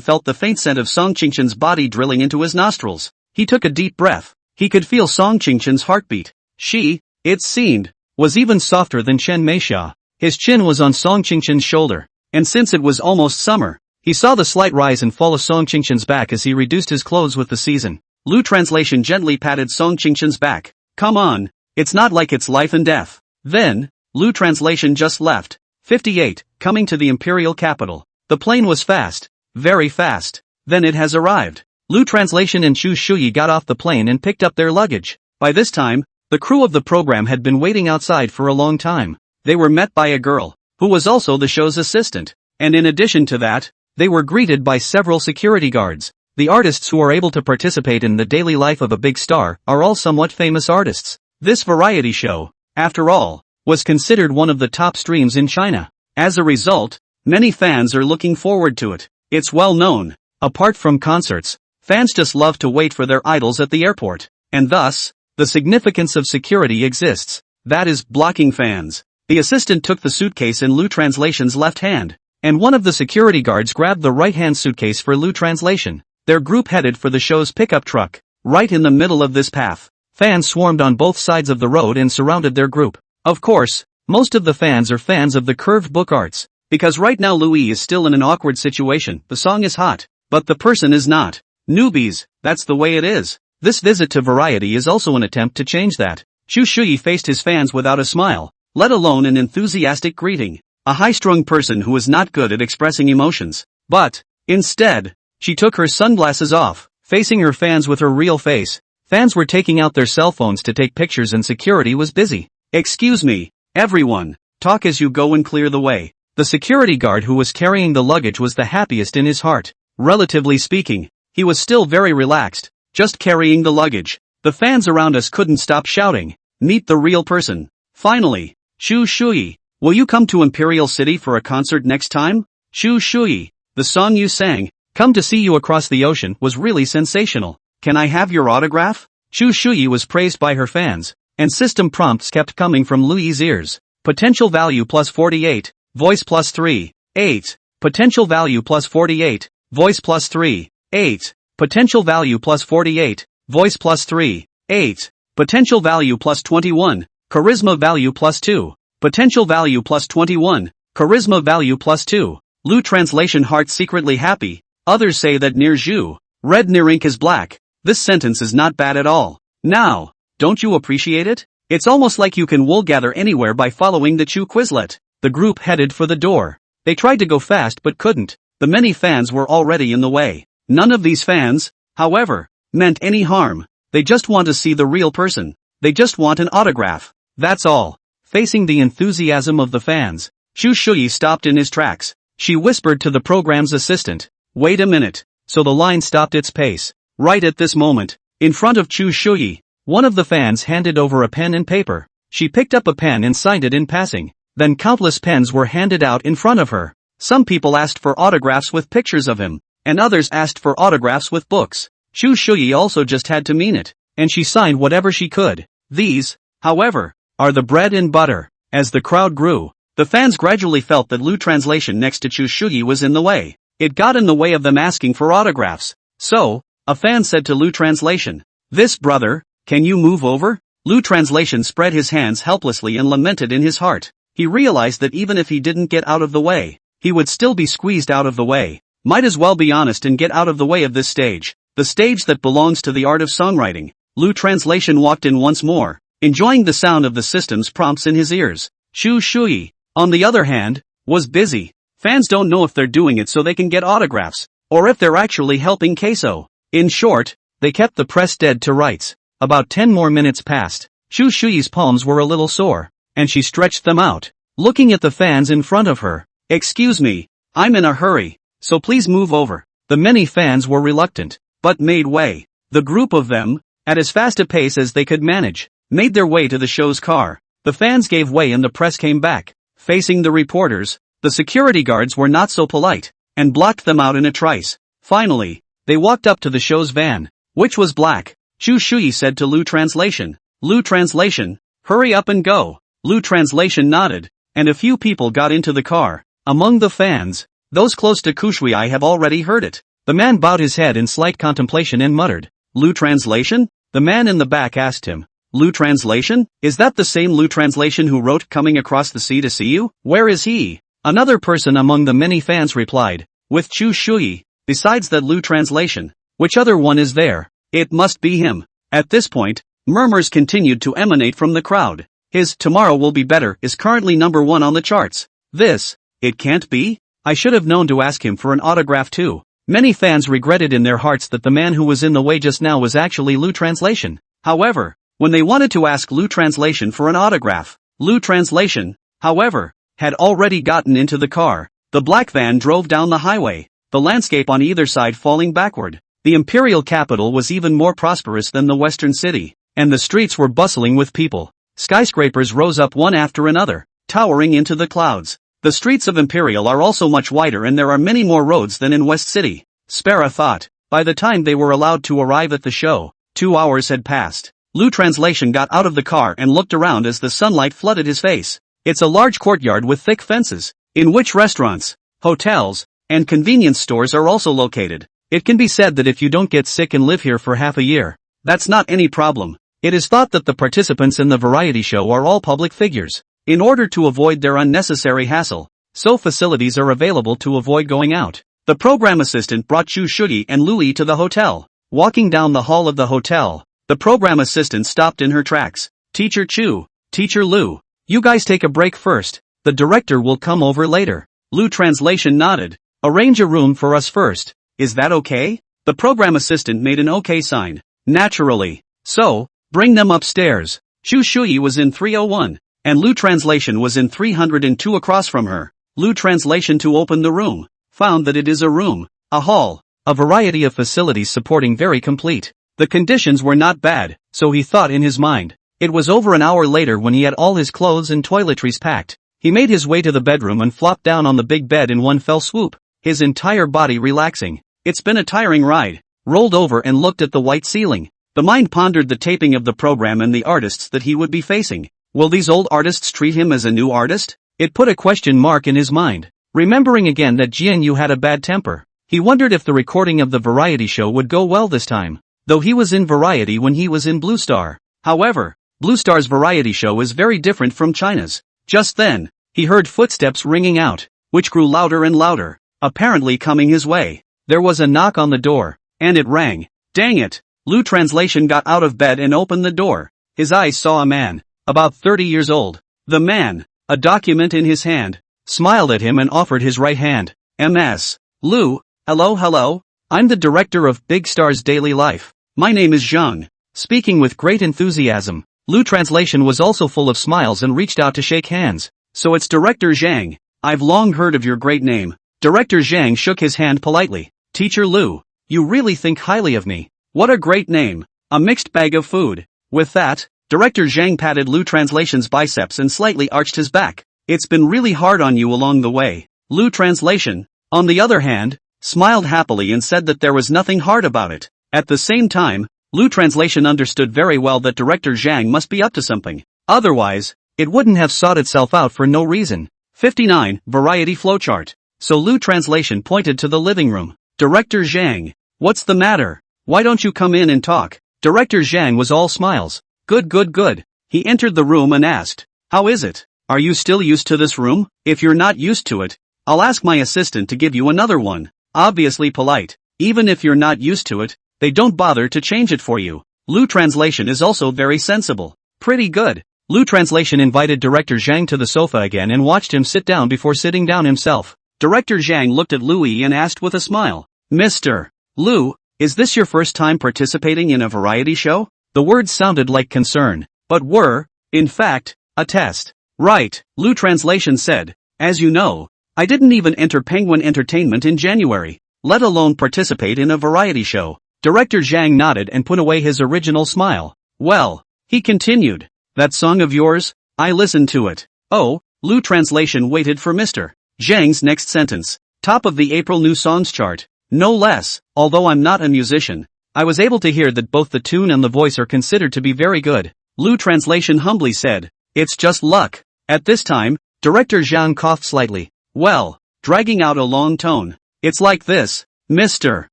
felt the faint scent of Song Qingchen's body drilling into his nostrils. He took a deep breath. He could feel Song Qingchen's heartbeat. She, it seemed, was even softer than Chen Meixia. His chin was on Song Qingchen's shoulder, and since it was almost summer, he saw the slight rise and fall of Song Qingchen's back as he reduced his clothes with the season. Lu Translation gently patted Song Qingchen's back. Come on, it's not like it's life and death. Then, Lu Translation just left. 58, coming to the imperial capital. The plane was fast, very fast. Then it has arrived. Lu Translation and Chu Shuyi got off the plane and picked up their luggage. By this time, the crew of the program had been waiting outside for a long time. They were met by a girl, who was also the show's assistant. And in addition to that, they were greeted by several security guards. The artists who are able to participate in the daily life of a big star are all somewhat famous artists. This variety show, after all, was considered one of the top streams in China. As a result, many fans are looking forward to it. It's well known. Apart from concerts, fans just love to wait for their idols at the airport. And thus, the significance of security exists. That is, blocking fans. The assistant took the suitcase in Lu Translation's left hand, and one of the security guards grabbed the right-hand suitcase for Lu Translation. Their group headed for the show's pickup truck. Right in the middle of this path, fans swarmed on both sides of the road and surrounded their group. Of course, most of the fans are fans of the curved book arts, because right now Louis is still in an awkward situation. The song is hot, but the person is not. Newbies, that's the way it is. This visit to Variety is also an attempt to change that. Chu Shuyi faced his fans without a smile, let alone an enthusiastic greeting. A high-strung person who is not good at expressing emotions. But, instead, she took her sunglasses off, facing her fans with her real face. Fans were taking out their cell phones to take pictures and security was busy. Excuse me, everyone, talk as you go and clear the way. The security guard who was carrying the luggage was the happiest in his heart. Relatively speaking, he was still very relaxed, just carrying the luggage. The fans around us couldn't stop shouting, meet the real person. Finally, Chu Shuyi, will you come to Imperial City for a concert next time? Chu Shuyi, the song you sang, Come to See You Across the Ocean, was really sensational. Can I have your autograph? Chu Shuyi was praised by her fans, and system prompts kept coming from Louis' ears. Potential value plus 48, voice plus 3, 8. Potential value plus 48, voice plus 3, 8. Potential value plus 48, voice plus 3, 8. Potential value plus 21, Charisma value plus 2. Potential value plus 21. Charisma value plus 2. Lu translation heart secretly happy. Others say that near Zhu, red near ink is black. This sentence is not bad at all. Now, don't you appreciate it? It's almost like you can wool gather anywhere by following the Chu Quizlet. The group headed for the door. They tried to go fast but couldn't. The many fans were already in the way. None of these fans, however, meant any harm. They just want to see the real person. They just want an autograph. That's all. Facing the enthusiasm of the fans, Chu Shuyi stopped in his tracks. She whispered to the program's assistant, "Wait a minute." So the line stopped its pace. Right at this moment, in front of Chu Shuyi, one of the fans handed over a pen and paper. She picked up a pen and signed it in passing. Then countless pens were handed out in front of her. Some people asked for autographs with pictures of him, and others asked for autographs with books. Chu Shuyi also just had to mean it, and she signed whatever she could. These, however, are the bread and butter. As the crowd grew, the fans gradually felt that Lu translation next to Chu Shuyi was in the way. It got in the way of them asking for autographs. So, a fan said to Lu translation, "This brother, can you move over?" Lu translation spread his hands helplessly and lamented in his heart. He realized that even if he didn't get out of the way, he would still be squeezed out of the way. Might as well be honest and get out of the way of this stage. The stage that belongs to the art of songwriting. Lu translation walked in once more, enjoying the sound of the system's prompts in his ears. Chu Shuyi, on the other hand, was busy. Fans don't know if they're doing it so they can get autographs, or if they're actually helping Queso. In short, they kept the press dead to rights. About 10 more minutes passed. Chu Shuyi's palms were a little sore, and she stretched them out, looking at the fans in front of her. "Excuse me, I'm in a hurry, so please move over." The many fans were reluctant, but made way. The group of them, at as fast a pace as they could manage, made their way to the show's car. The fans gave way and the press came back. Facing the reporters, the security guards were not so polite, and blocked them out in a trice. Finally, they walked up to the show's van, which was black. Chu Shuyi said to Lu translation, "Lu translation, hurry up and go." Lu translation nodded, and a few people got into the car. Among the fans, those close to Kushui have already heard it. The man bowed his head in slight contemplation and muttered, "Lu translation?" The man in the back asked him, "Lu translation? Is that the same Lu translation who wrote Coming Across the Sea to See You? Where is he?" Another person among the many fans replied, "With Chu Shuyi. Besides that Lu translation, which other one is there? It must be him." At this point, murmurs continued to emanate from the crowd. His "Tomorrow Will Be Better" is currently number 1 on the charts. It can't be? I should have known to ask him for an autograph too. Many fans regretted in their hearts that the man who was in the way just now was actually Lu translation. However, when they wanted to ask Lu translation for an autograph, Lu translation, however, had already gotten into the car. The black van drove down the highway, the landscape on either side falling backward. The imperial capital was even more prosperous than the western city, and the streets were bustling with people. Skyscrapers rose up one after another, towering into the clouds. The streets of Imperial are also much wider and there are many more roads than in West City. Spera thought. By the time they were allowed to arrive at the show, 2 hours had passed. Lu translation got out of the car and looked around as the sunlight flooded his face. It's a large courtyard with thick fences, in which restaurants, hotels, and convenience stores are also located. It can be said that if you don't get sick and live here for half a year, that's not any problem. It is thought that the participants in the variety show are all public figures. In order to avoid their unnecessary hassle, so facilities are available to avoid going out. The program assistant brought Chu Shuyi and Lui to the hotel. Walking down the hall of the hotel, the program assistant stopped in her tracks. "Teacher Chu, Teacher Lu, you guys take a break first. The director will come over later." Lu translation nodded. "Arrange a room for us first. Is that okay?" The program assistant made an okay sign. "Naturally. So, bring them upstairs." Chu Shuyi was in 301, and Lu translation was in 302 across from her. Lu translation to open the room, found that it is a room, a hall, a variety of facilities supporting very complete. The conditions were not bad, so he thought in his mind. It was over an hour later when he had all his clothes and toiletries packed. He made his way to the bedroom and flopped down on the big bed in one fell swoop, his entire body relaxing. It's been a tiring ride. Rolled over and looked at the white ceiling. The mind pondered the taping of the program and the artists that he would be facing. Will these old artists treat him as a new artist? It put a question mark in his mind. Remembering again that Jian Yu had a bad temper, he wondered if the recording of the variety show would go well this time, though he was in variety when he was in Blue Star. However, Blue Star's variety show is very different from China's. Just then, he heard footsteps ringing out, which grew louder and louder, apparently coming his way. There was a knock on the door, and it rang. Dang it! Lu Translation got out of bed and opened the door. His eyes saw a man, about 30 years old. The man, a document in his hand, smiled at him and offered his right hand. Ms. Lu, hello, I'm the director of Big Star's daily life. My name is Zhang. Speaking with great enthusiasm, Lu Translation was also full of smiles and reached out to shake hands. So it's Director Zhang. I've long heard of your great name. Director Zhang shook his hand politely. Teacher Lu, you really think highly of me. What a great name. A mixed bag of food. With that, Director Zhang patted Lu Translation's biceps and slightly arched his back. It's been really hard on you along the way. Lu Translation, on the other hand, smiled happily and said that there was nothing hard about it. At the same time, Lu Translation understood very well that Director Zhang must be up to something. Otherwise, it wouldn't have sought itself out for no reason. 59. Variety Flowchart. So Lu Translation pointed to the living room. Director Zhang, what's the matter? Why don't you come in and talk? Director Zhang was all smiles. Good. He entered the room and asked, how is it? Are you still used to this room? If you're not used to it, I'll ask my assistant to give you another one. Obviously polite. Even if you're not used to it, they don't bother to change it for you. Lu Translation is also very sensible. Pretty good. Lu Translation invited Director Zhang to the sofa again and watched him sit down before sitting down himself. Director Zhang looked at Louis and asked with a smile, Mr. Lu, is this your first time participating in a variety show? The words sounded like concern, but were, in fact, a test. Right, Lu Translation said. As you know, I didn't even enter Penguin Entertainment in January, let alone participate in a variety show. Director Zhang nodded and put away his original smile. Well, he continued, that song of yours, I listened to it. Oh, Lu Translation waited for Mr. Zhang's next sentence. Top of the April new songs chart. No less, although I'm not a musician, I was able to hear that both the tune and the voice are considered to be very good. Lu Translation humbly said, it's just luck. At this time, Director Zhang coughed slightly. Well, dragging out a long tone. It's like this, Mr.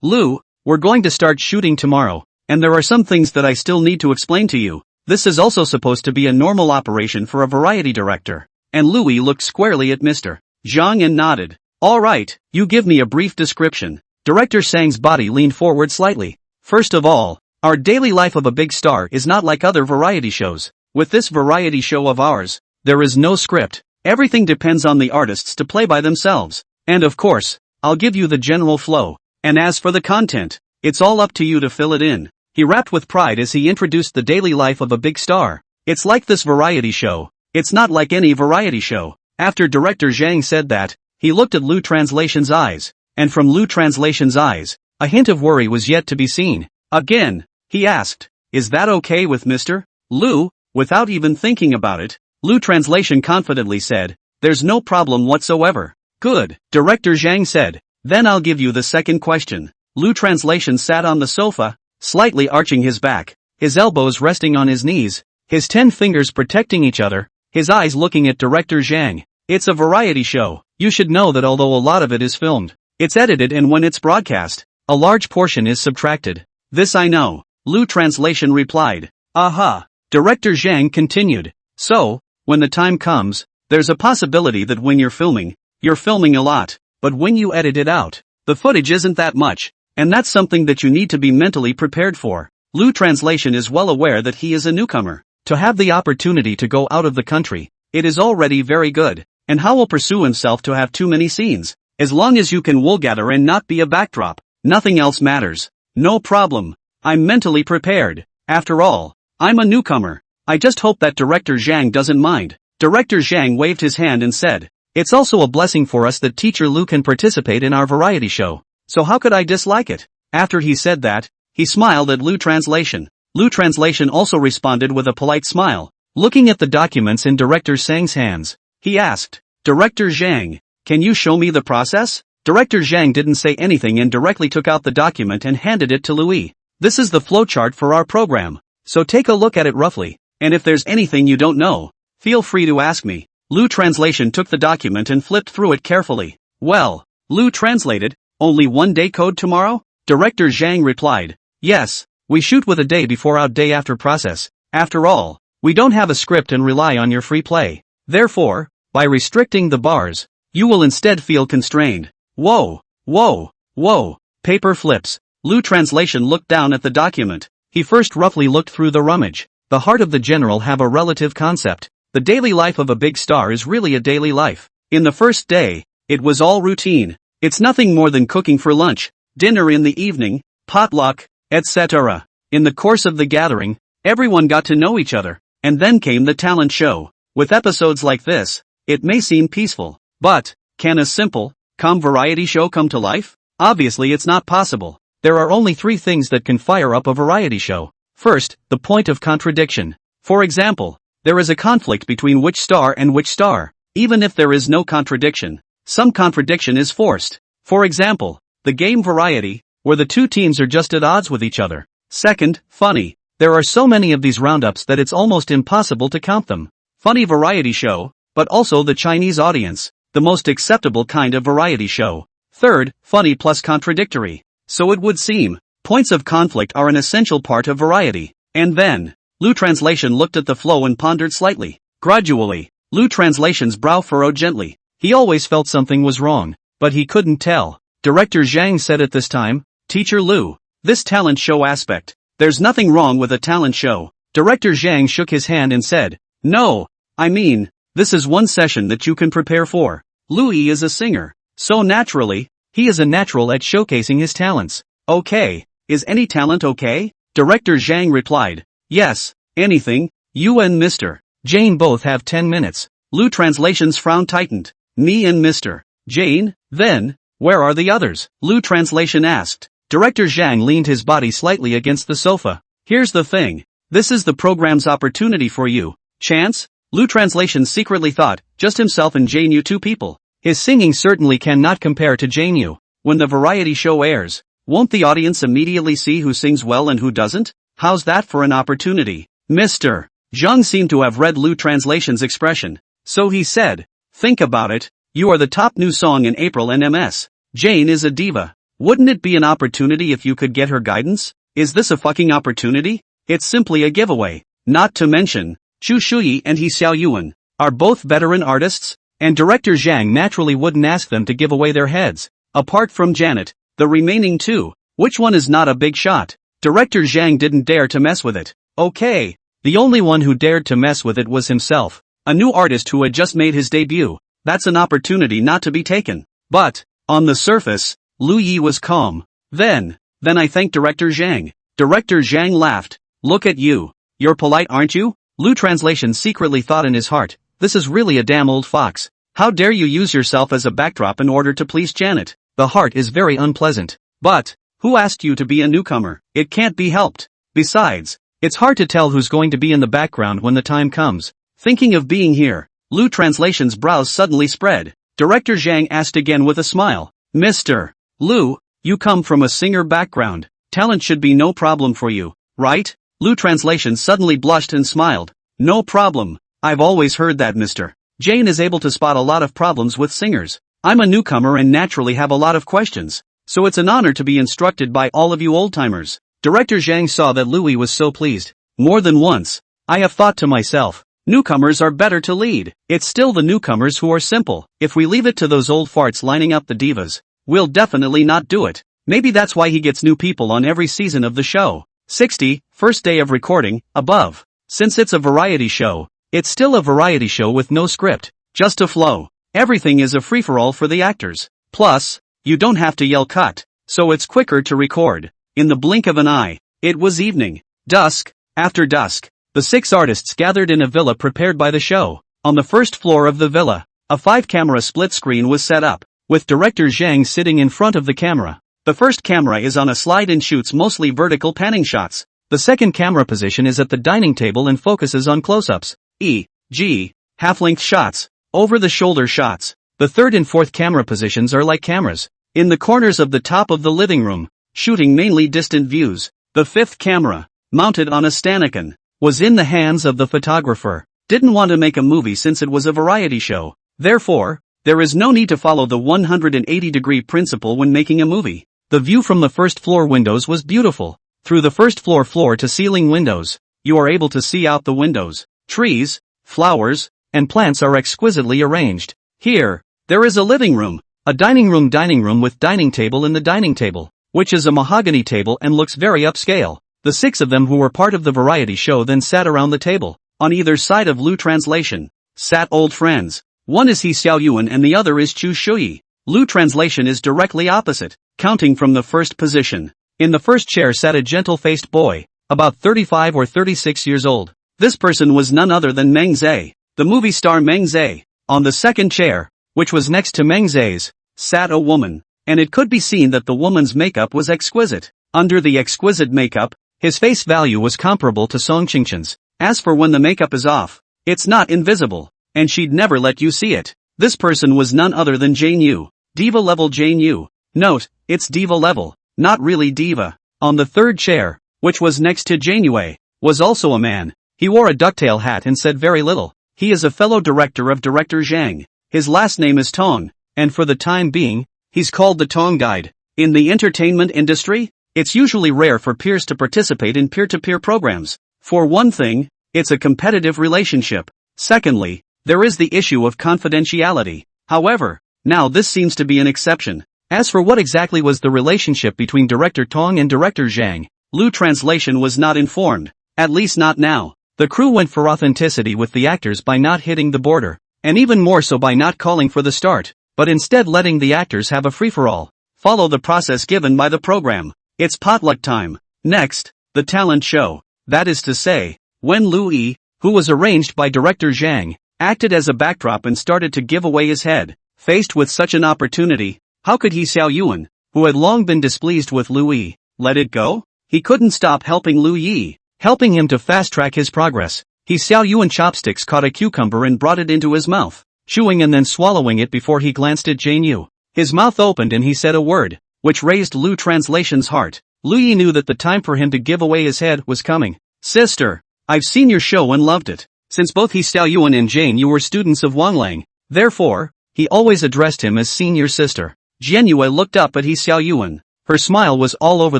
Lu, we're going to start shooting tomorrow, and there are some things that I still need to explain to you. This is also supposed to be a normal operation for a variety director. And Louis looked squarely at Mr. Zhang and nodded. All right, you give me a brief description. Director Zhang's body leaned forward slightly. First of all, our daily life of a big star is not like other variety shows. With this variety show of ours, there is no script. Everything depends on the artists to play by themselves. And of course, I'll give you the general flow. And as for the content, it's all up to you to fill it in. He rapped with pride as he introduced the daily life of a big star. It's like this variety show. It's not like any variety show. After Director Zhang said that, he looked at Lu Translation's eyes. And from Lu Translation's eyes, a hint of worry was yet to be seen. Again, he asked, is that okay with Mr. Lu? Without even thinking about it, Lu Translation confidently said, there's no problem whatsoever. Good, Director Zhang said. Then I'll give you the second question. Lu Translation sat on the sofa, slightly arching his back, his elbows resting on his knees, his 10 fingers protecting each other, his eyes looking at Director Zhang. It's a variety show. You should know that although a lot of it is filmed, it's edited, and when it's broadcast, a large portion is subtracted. This I know, Lu Translation replied. Aha. Director Zhang continued. So, when the time comes, there's a possibility that when you're filming a lot, but when you edit it out, the footage isn't that much, and that's something that you need to be mentally prepared for. Lu Translation is well aware that he is a newcomer. To have the opportunity to go out of the country, it is already very good, and how will pursue himself to have too many scenes? As long as you can wool gather and not be a backdrop, nothing else matters. No problem. I'm mentally prepared. After all, I'm a newcomer. I just hope that Director Zhang doesn't mind. Director Zhang waved his hand and said, it's also a blessing for us that Teacher Lu can participate in our variety show. So how could I dislike it? After he said that, he smiled at Lu Translation. Lu Translation also responded with a polite smile. Looking at the documents in Director Zhang's hands, he asked, Director Zhang, can you show me the process? Director Zhang didn't say anything and directly took out the document and handed it to Louis. This is the flowchart for our program, so take a look at it roughly, and if there's anything you don't know, feel free to ask me. Lu Translation took the document and flipped through it carefully. Well, Lu translated, only one day code tomorrow? Director Zhang replied, yes, we shoot with a day before out day after process. After all, We don't have a script and rely on your free play. Therefore, by restricting the bars, you will instead feel constrained. Whoa, whoa, whoa. Paper flips. Lu Translation looked down at the document. He first roughly looked through the rummage. The heart of the general have a relative concept. The daily life of a big star is really a daily life. In the first day, it was all routine. It's nothing more than cooking for lunch, dinner in the evening, potluck, etc. In the course of the gathering, everyone got to know each other, and then came the talent show. With episodes like this, it may seem peaceful, but can a simple, calm variety show come to life? Obviously it's not possible. There are only 3 things that can fire up a variety show. First, the point of contradiction. For example, there is a conflict between which star and which star. Even if there is no contradiction, some contradiction is forced. For example, the game variety, where the 2 teams are just at odds with each other. Second, funny. There are so many of these roundups that it's almost impossible to count them. Funny variety show, but also the Chinese audience, the most acceptable kind of variety show. Third, funny plus contradictory. So it would seem, points of conflict are an essential part of variety. And then, Lu Translation looked at the flow and pondered slightly. Gradually, Lu Translation's brow furrowed gently. He always felt something was wrong, but he couldn't tell. Director Zhang said at this time, Teacher Lu, this talent show aspect, there's nothing wrong with a talent show. Director Zhang shook his hand and said, no, I mean, this is one session that you can prepare for. Louis is a singer, so naturally, he is a natural at showcasing his talents. Okay, is any talent okay? Director Zhang replied, yes, anything. You and Mr. Jane both have 10 minutes. Lu Translation's frown tightened. Me and Mr. Jane? Then, where are the others? Lu Translation asked. Director Zhang leaned his body slightly against the sofa. Here's the thing. This is the program's opportunity for you. Chance? Lu Translation secretly thought, just himself and Jane Yu 2 people. His singing certainly cannot compare to Jane Yu. When the variety show airs, won't the audience immediately see who sings well and who doesn't? How's that for an opportunity? Mr. Zhang seemed to have read Lu Translation's expression. So he said, think about it, you are the top new song in April and MS. Jane is a diva. Wouldn't it be an opportunity if you could get her guidance? Is this a fucking opportunity? It's simply a giveaway. Not to mention, Chu Shuyi and He Xiaoyuan are both veteran artists, and Director Zhang naturally wouldn't ask them to give away their heads. Apart from Janet, the remaining 2, which one is not a big shot? Director Zhang didn't dare to mess with it. Okay. The only one who dared to mess with it was himself, a new artist who had just made his debut. That's an opportunity not to be taken. But, on the surface, Lu Yi was calm. Then I thanked Director Zhang. Director Zhang laughed. Look at you. You're polite, aren't you? Lu Translation secretly thought in his heart, this is really a damn old fox. How dare you use yourself as a backdrop in order to please Janet? The heart is very unpleasant. But, who asked you to be a newcomer? It can't be helped. Besides, it's hard to tell who's going to be in the background when the time comes. Thinking of being here, Lu Translation's brows suddenly spread. Director Zhang asked again with a smile. Mr. Lu, you come from a singer background. Talent should be no problem for you, right? Lu Translation suddenly blushed and smiled. No problem. I've always heard that Mr. Jane is able to spot a lot of problems with singers. I'm a newcomer and naturally have a lot of questions. So it's an honor to be instructed by all of you old-timers. Director Zhang saw that Louis was so pleased. More than once, I have thought to myself, newcomers are better to lead. It's still the newcomers who are simple. If we leave it to those old farts lining up the divas, we'll definitely not do it. Maybe that's why he gets new people on every season of the show. 60, first day of recording, above. Since it's a variety show, it's still a variety show with no script, just a flow. Everything is a free-for-all for the actors. Plus, you don't have to yell cut, so it's quicker to record. In the blink of an eye, it was evening. Dusk, after dusk, the 6 artists gathered in a villa prepared by the show. On the first floor of the villa, a 5-camera split screen was set up, with Director Zhang sitting in front of the camera. The first camera is on a slide and shoots mostly vertical panning shots. The second camera position is at the dining table and focuses on close-ups, e.g., half-length shots, over-the-shoulder shots. The third and fourth camera positions are like cameras, in the corners of the top of the living room, shooting mainly distant views. The fifth camera, mounted on a Stanican, was in the hands of the photographer. Didn't want to make a movie since it was a variety show. Therefore, there is no need to follow the 180-degree principle when making a movie. The view from the first floor windows was beautiful. Through the first floor to ceiling windows, you are able to see out the windows. Trees, flowers, and plants are exquisitely arranged. Here, there is a living room, a dining room with dining table in the dining table, which is a mahogany table and looks very upscale. The 6 of them who were part of the variety show then sat around the table. On either side of Lu translation, sat old friends. One is He Xiaoyuan and the other is Chu Shuyi. Lu translation is directly opposite, counting from the first position. In the first chair sat a gentle-faced boy, about 35 or 36 years old. This person was none other than Meng Zhe, the movie star Meng Zhe. On the second chair, which was next to Meng Zhe's, sat a woman, and it could be seen that the woman's makeup was exquisite. Under the exquisite makeup, his face value was comparable to Song Qingqian's. As for when the makeup is off, it's not invisible, and she'd never let you see it. This person was none other than Jane Yu, diva level Jane Yu. Note, it's diva level, not really diva. On the third chair, which was next to Jane Yue, was also a man. He wore a ducktail hat and said very little. He is a fellow director of Director Zhang. His last name is Tong, and for the time being, he's called the Tong Guide. In the entertainment industry, it's usually rare for peers to participate in peer-to-peer programs. For one thing, it's a competitive relationship. Secondly, there is the issue of confidentiality. However, now this seems to be an exception. As for what exactly was the relationship between Director Tong and Director Zhang, Lu translation was not informed, at least not now. The crew went for authenticity with the actors by not hitting the border, and even more so by not calling for the start, but instead letting the actors have a free-for-all. Follow the process given by the program. It's potluck time. Next, the talent show. That is to say, when Lu Yi, who was arranged by Director Zhang, acted as a backdrop and started to give away his head. Faced with such an opportunity, how could He Xiaoyuan, who had long been displeased with Lu Yi, let it go? He couldn't stop helping Lu Yi, helping him to fast-track his progress. He Xiaoyuan chopsticks caught a cucumber and brought it into his mouth, chewing and then swallowing it before he glanced at Jane Yu. His mouth opened and he said a word, which raised Lu translation's heart. Lu Yi knew that the time for him to give away his head was coming. Sister, I've seen your show and loved it. Since both He Xiaoyuan and Jane Yu were students of Wang Lang, therefore, he always addressed him as senior sister. Jian Yue looked up at He Xiaoyuan. Her smile was all over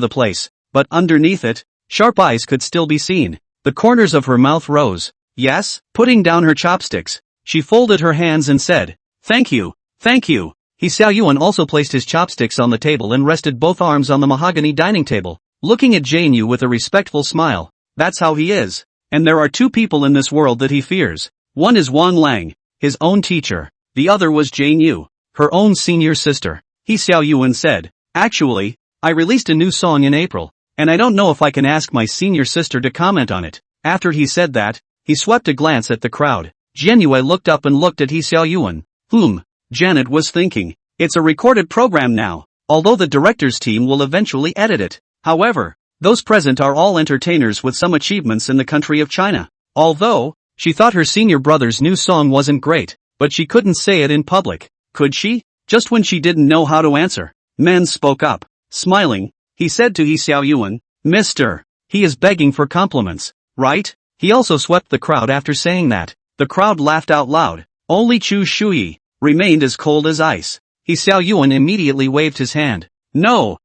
the place, but underneath it, sharp eyes could still be seen. The corners of her mouth rose. Yes, putting down her chopsticks, she folded her hands and said, Thank you, thank you. He Xiaoyuan also placed his chopsticks on the table and rested both arms on the mahogany dining table, looking at Jane Yu with a respectful smile. That's how he is. And there are 2 people in this world that he fears. One is Wang Lang, his own teacher. The other was Jane Yu, her own senior sister. He Xiaoyuan said, Actually, I released a new song in April, and I don't know if I can ask my senior sister to comment on it. After he said that, he swept a glance at the crowd. Jian Yue looked up and looked at He Xiaoyuan. Janet was thinking. It's a recorded program now, although the director's team will eventually edit it. However, those present are all entertainers with some achievements in the country of China. Although, she thought her senior brother's new song wasn't great, but she couldn't say it in public. Could she? Just when she didn't know how to answer, Men spoke up. Smiling, he said to He Xiaoyuan, Mister, he is begging for compliments, right? He also swept the crowd after saying that. The crowd laughed out loud. Only Chu Shuyi remained as cold as ice. He Xiaoyuan immediately waved his hand. No,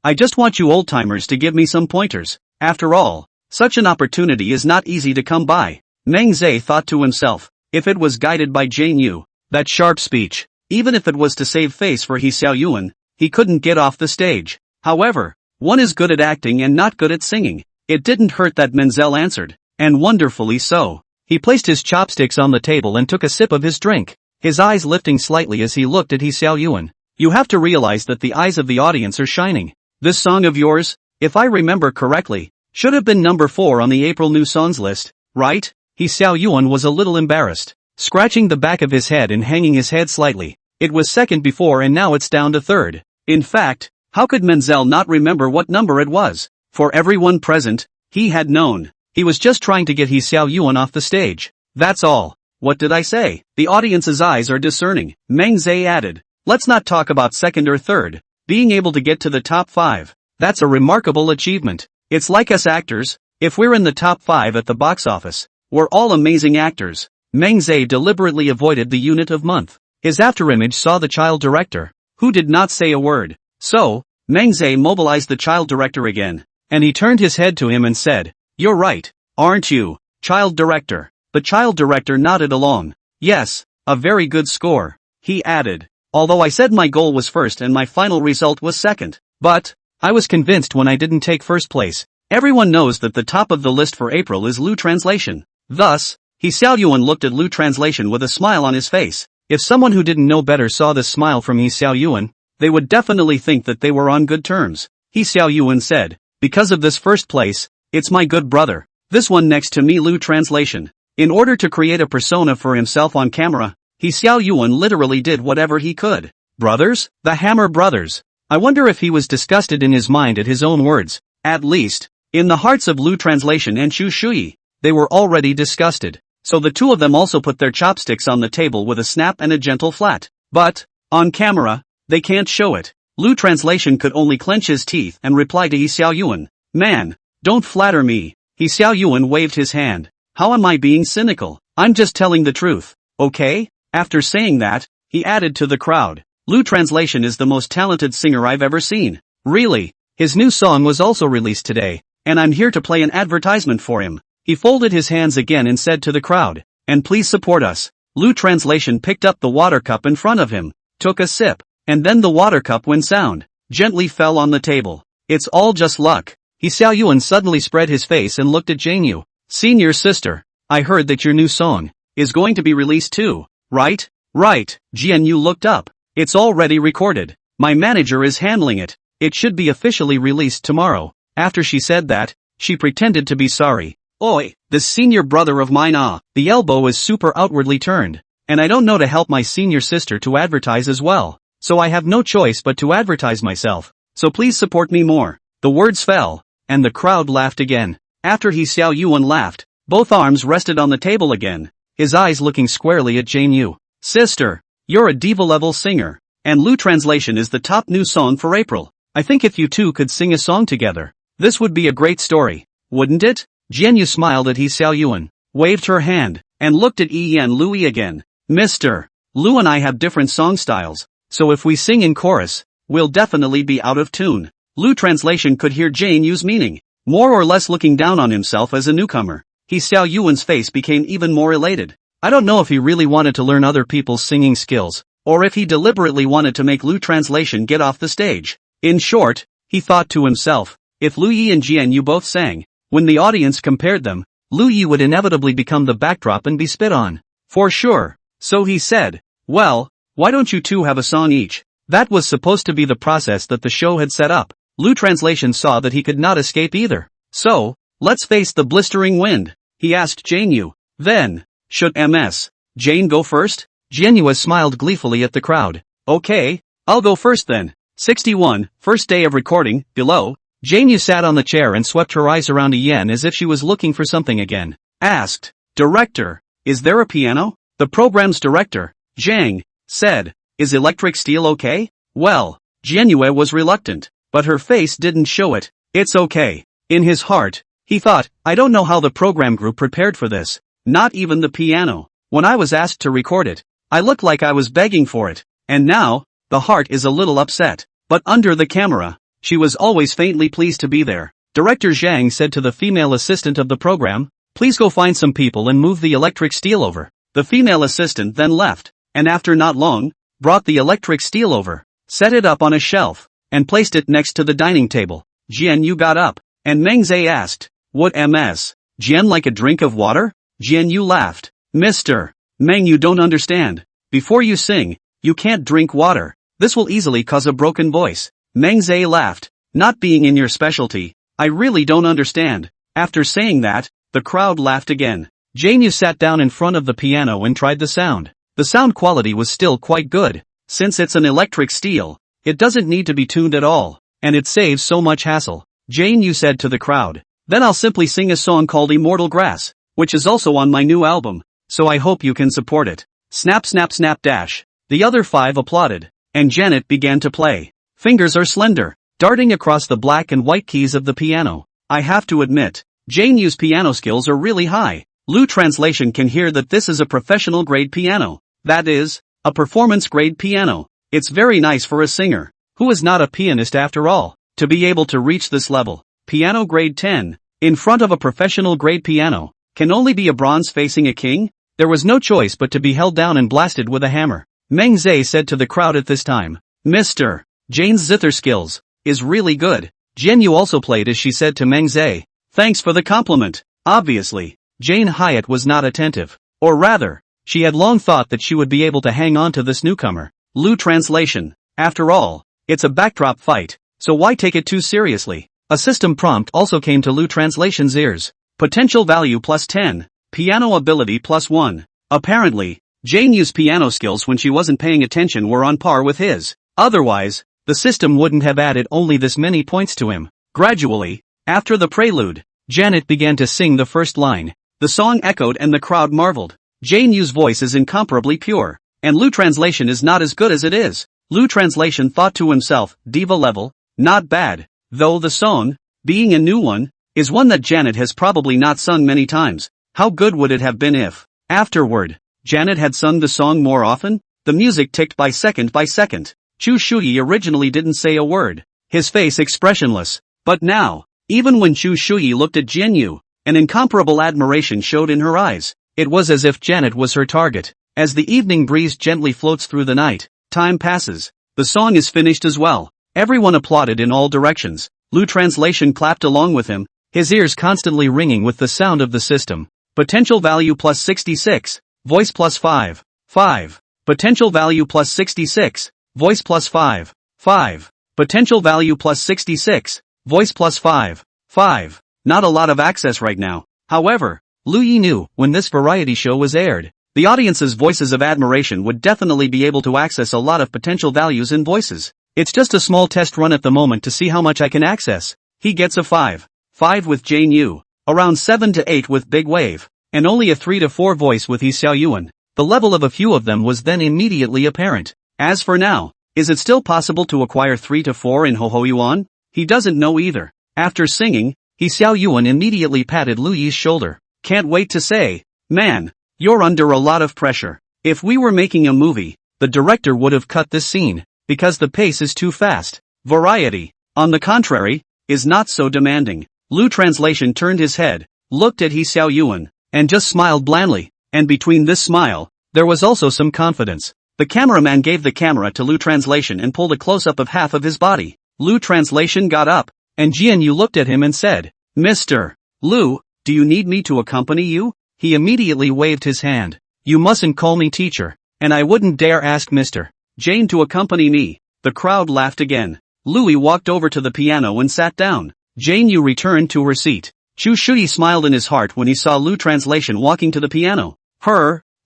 I just want you old-timers to give me some pointers. After all, such an opportunity is not easy to come by. Meng Zhe thought to himself, if it was guided by Jane Yu, that sharp speech, even if it was to save face for He Xiaoyuan, he couldn't get off the stage. However, one is good at acting and not good at singing. It didn't hurt that Menzel answered, and wonderfully so. He placed his chopsticks on the table and took a sip of his drink, his eyes lifting slightly as he looked at He Xiaoyuan. You have to realize that the eyes of the audience are shining. This song of yours, if I remember correctly, should have been number 4 on the April new songs list, right? He Xiaoyuan was a little embarrassed, scratching the back of his head and hanging his head slightly. It was second before and now it's down to third. In fact, how could Menzel not remember what number it was? For everyone present, he had known. He was just trying to get He Xiaoyuan off the stage. That's all. What did I say? The audience's eyes are discerning, Meng Zhe added. Let's not talk about second or third. Being able to get to the top 5, that's a remarkable achievement. It's like us actors, if we're in the top 5 at the box office, we're all amazing actors. Meng Zhe deliberately avoided the unit of month. His afterimage saw the child director, who did not say a word. So, Meng Zhe mobilized the child director again, and he turned his head to him and said, You're right, aren't you, child director? The child director nodded along. Yes, a very good score, he added. Although I said my goal was first and my final result was second. But I was convinced when I didn't take first place. Everyone knows that the top of the list for April is Lu Translation. Thus, He Xiaoyuan looked at Lu Translation with a smile on his face. If someone who didn't know better saw this smile from He Xiaoyuan, they would definitely think that they were on good terms. He Xiaoyuan said, because of this first place, it's my good brother. This one next to me Lu Translation. In order to create a persona for himself on camera, He Xiaoyuan literally did whatever he could. Brothers? The Hammer Brothers. I wonder if he was disgusted in his mind at his own words. At least, in the hearts of Lu Translation and Chu Shuyi, they were already disgusted. So the two of them also put their chopsticks on the table with a snap and a gentle flat. But, on camera, they can't show it. Lu Translation could only clench his teeth and reply to He Xiaoyuan. Man, don't flatter me. He Xiaoyuan waved his hand. How am I being cynical? I'm just telling the truth, okay? After saying that, he added to the crowd. Lu Translation is the most talented singer I've ever seen. Really, his new song was also released today, and I'm here to play an advertisement for him. He folded his hands again and said to the crowd, and please support us. Lu Translation picked up the water cup in front of him, took a sip, and then the water cup when sound, gently fell on the table. It's all just luck. He Xiaoyuan suddenly spread his face and looked at Jane Yu. Senior sister, I heard that your new song is going to be released too, right? Right, Jian Yu looked up. It's already recorded. My manager is handling it. It should be officially released tomorrow. After she said that, she pretended to be sorry. Oi, this senior brother of mine the elbow is super outwardly turned. And I don't know to help my senior sister to advertise as well. So I have no choice but to advertise myself. So please support me more. The words fell, and the crowd laughed again. After He Xiaoyuan laughed, both arms rested on the table again, his eyes looking squarely at Jane Yu. Sister, you're a diva-level singer, and Lu Translation is the top new song for April. I think if you two could sing a song together, this would be a great story, wouldn't it? Jian Yu smiled at He Xiaoyuan, waved her hand, and looked at Yan Lui again. Mr. Lu and I have different song styles, so if we sing in chorus, we'll definitely be out of tune. Lu Translation could hear Jane Yu's meaning, more or less looking down on himself as a newcomer. He Xiaoyuan's face became even more elated. I don't know if he really wanted to learn other people's singing skills, or if he deliberately wanted to make Lu Translation get off the stage. In short, he thought to himself, if Lu Yi and Jian Yu both sang, when the audience compared them, Lu Yi would inevitably become the backdrop and be spit on. For sure. So he said, well, why don't you two have a song each? That was supposed to be the process that the show had set up. Lu Translation saw that he could not escape either. So, let's face the blistering wind, he asked Jane Yu. Then, should Ms. Jane go first? Jian Yu smiled gleefully at the crowd. Okay, I'll go first then. 61, first day of recording, below. Jane Yu sat on the chair and swept her eyes around Yan as if she was looking for something again. Asked, Director, is there a piano? The program's director, Zhang, said, is electric steel okay? Well, Jian Yu was reluctant, but her face didn't show it. It's okay. In his heart, he thought, I don't know how the program group prepared for this. Not even the piano. When I was asked to record it, I looked like I was begging for it. And now, the heart is a little upset. But under the camera, she was always faintly pleased to be there. Director Zhang said to the female assistant of the program, please go find some people and move the electric steel over. The female assistant then left, and after not long, brought the electric steel over, set it up on a shelf, and placed it next to the dining table. Jian Yu got up, and Meng Zhe asked, would Ms. Jian like a drink of water? Jian Yu laughed. Mr. Meng, you don't understand. Before you sing, you can't drink water. This will easily cause a broken voice. Meng Zhe laughed. Not being in your specialty, I really don't understand. After saying that, the crowd laughed again. Jane Yu sat down in front of the piano and tried the sound. The sound quality was still quite good. Since it's an electric steel, it doesn't need to be tuned at all, and it saves so much hassle. Jane Yu said to the crowd, then I'll simply sing a song called Immortal Grass, which is also on my new album, so I hope you can support it. Snap snap snap dash. The other five applauded, and Janet began to play. Fingers are slender, darting across the black and white keys of the piano. I have to admit, Jane Yu's piano skills are really high. Lu Translation can hear that this is a professional grade piano. That is, a performance grade piano. It's very nice for a singer, who is not a pianist after all, to be able to reach this level. Piano grade 10. In front of a professional grade piano, can only be a bronze facing a king? There was no choice but to be held down and blasted with a hammer. Meng Zhe said to the crowd at this time. Mr. Jane's zither skills is really good. Jian Yu also played as she said to Meng Zhe. Thanks for the compliment. Obviously, Jane Hyatt was not attentive. Or rather, she had long thought that she would be able to hang on to this newcomer. Lu translation. After all, it's a backdrop fight, so why take it too seriously? A system prompt also came to Lu translation's ears. Potential value plus 10. Piano ability plus 1. Apparently, Jane Yu's piano skills when she wasn't paying attention were on par with his. Otherwise, the system wouldn't have added only this many points to him. Gradually, after the prelude, Janet began to sing the first line. The song echoed and the crowd marveled. Jane Yu's voice is incomparably pure, and Lu translation is not as good as it is. Lu translation thought to himself, diva level, not bad, though the song, being a new one, is one that Janet has probably not sung many times. How good would it have been if, afterward, Janet had sung the song more often? The music ticked by second by second. Chu Shuyi originally didn't say a word, his face expressionless, but now, even when Chu Shuyi looked at Jian Yu, an incomparable admiration showed in her eyes. It was as if Janet was her target. As the evening breeze gently floats through the night, time passes. The song is finished as well. Everyone applauded in all directions. Lu translation clapped along with him, his ears constantly ringing with the sound of the system. Potential value plus 66, voice plus 5, 5. Potential value plus 66, voice plus 5, 5. Potential value plus 66, voice plus 5, 5. Not a lot of access right now. However, Lu Yi knew, when this variety show was aired, the audience's voices of admiration would definitely be able to access a lot of potential values in voices. It's just a small test run at the moment to see how much I can access. He gets a 5. 5 with Jane Yu, around 7 to 8 with Big Wave, and only a 3 to 4 voice with He Xiaoyuan. The level of a few of them was then immediately apparent. As for now, is it still possible to acquire 3 to 4 in Hohoyuan? He doesn't know either. After singing, He Xiaoyuan immediately patted Lu Yi's shoulder. Can't wait to say, man, you're under a lot of pressure. If we were making a movie, the director would have cut this scene, because the pace is too fast. Variety, on the contrary, is not so demanding. Lu translation turned his head, looked at He Xiaoyuan, and just smiled blandly, and between this smile, there was also some confidence. The cameraman gave the camera to Lu translation and pulled a close-up of half of his body. Lu translation got up, and Jian Yu looked at him and said, Mr. Lu, do you need me to accompany you? He immediately waved his hand. You mustn't call me teacher, and I wouldn't dare ask Mr. Jane to accompany me. The crowd laughed again. Louis walked over to the piano and sat down. Jane Yu returned to her seat. Chu Shuyi smiled in his heart when he saw Lu translation walking to the piano.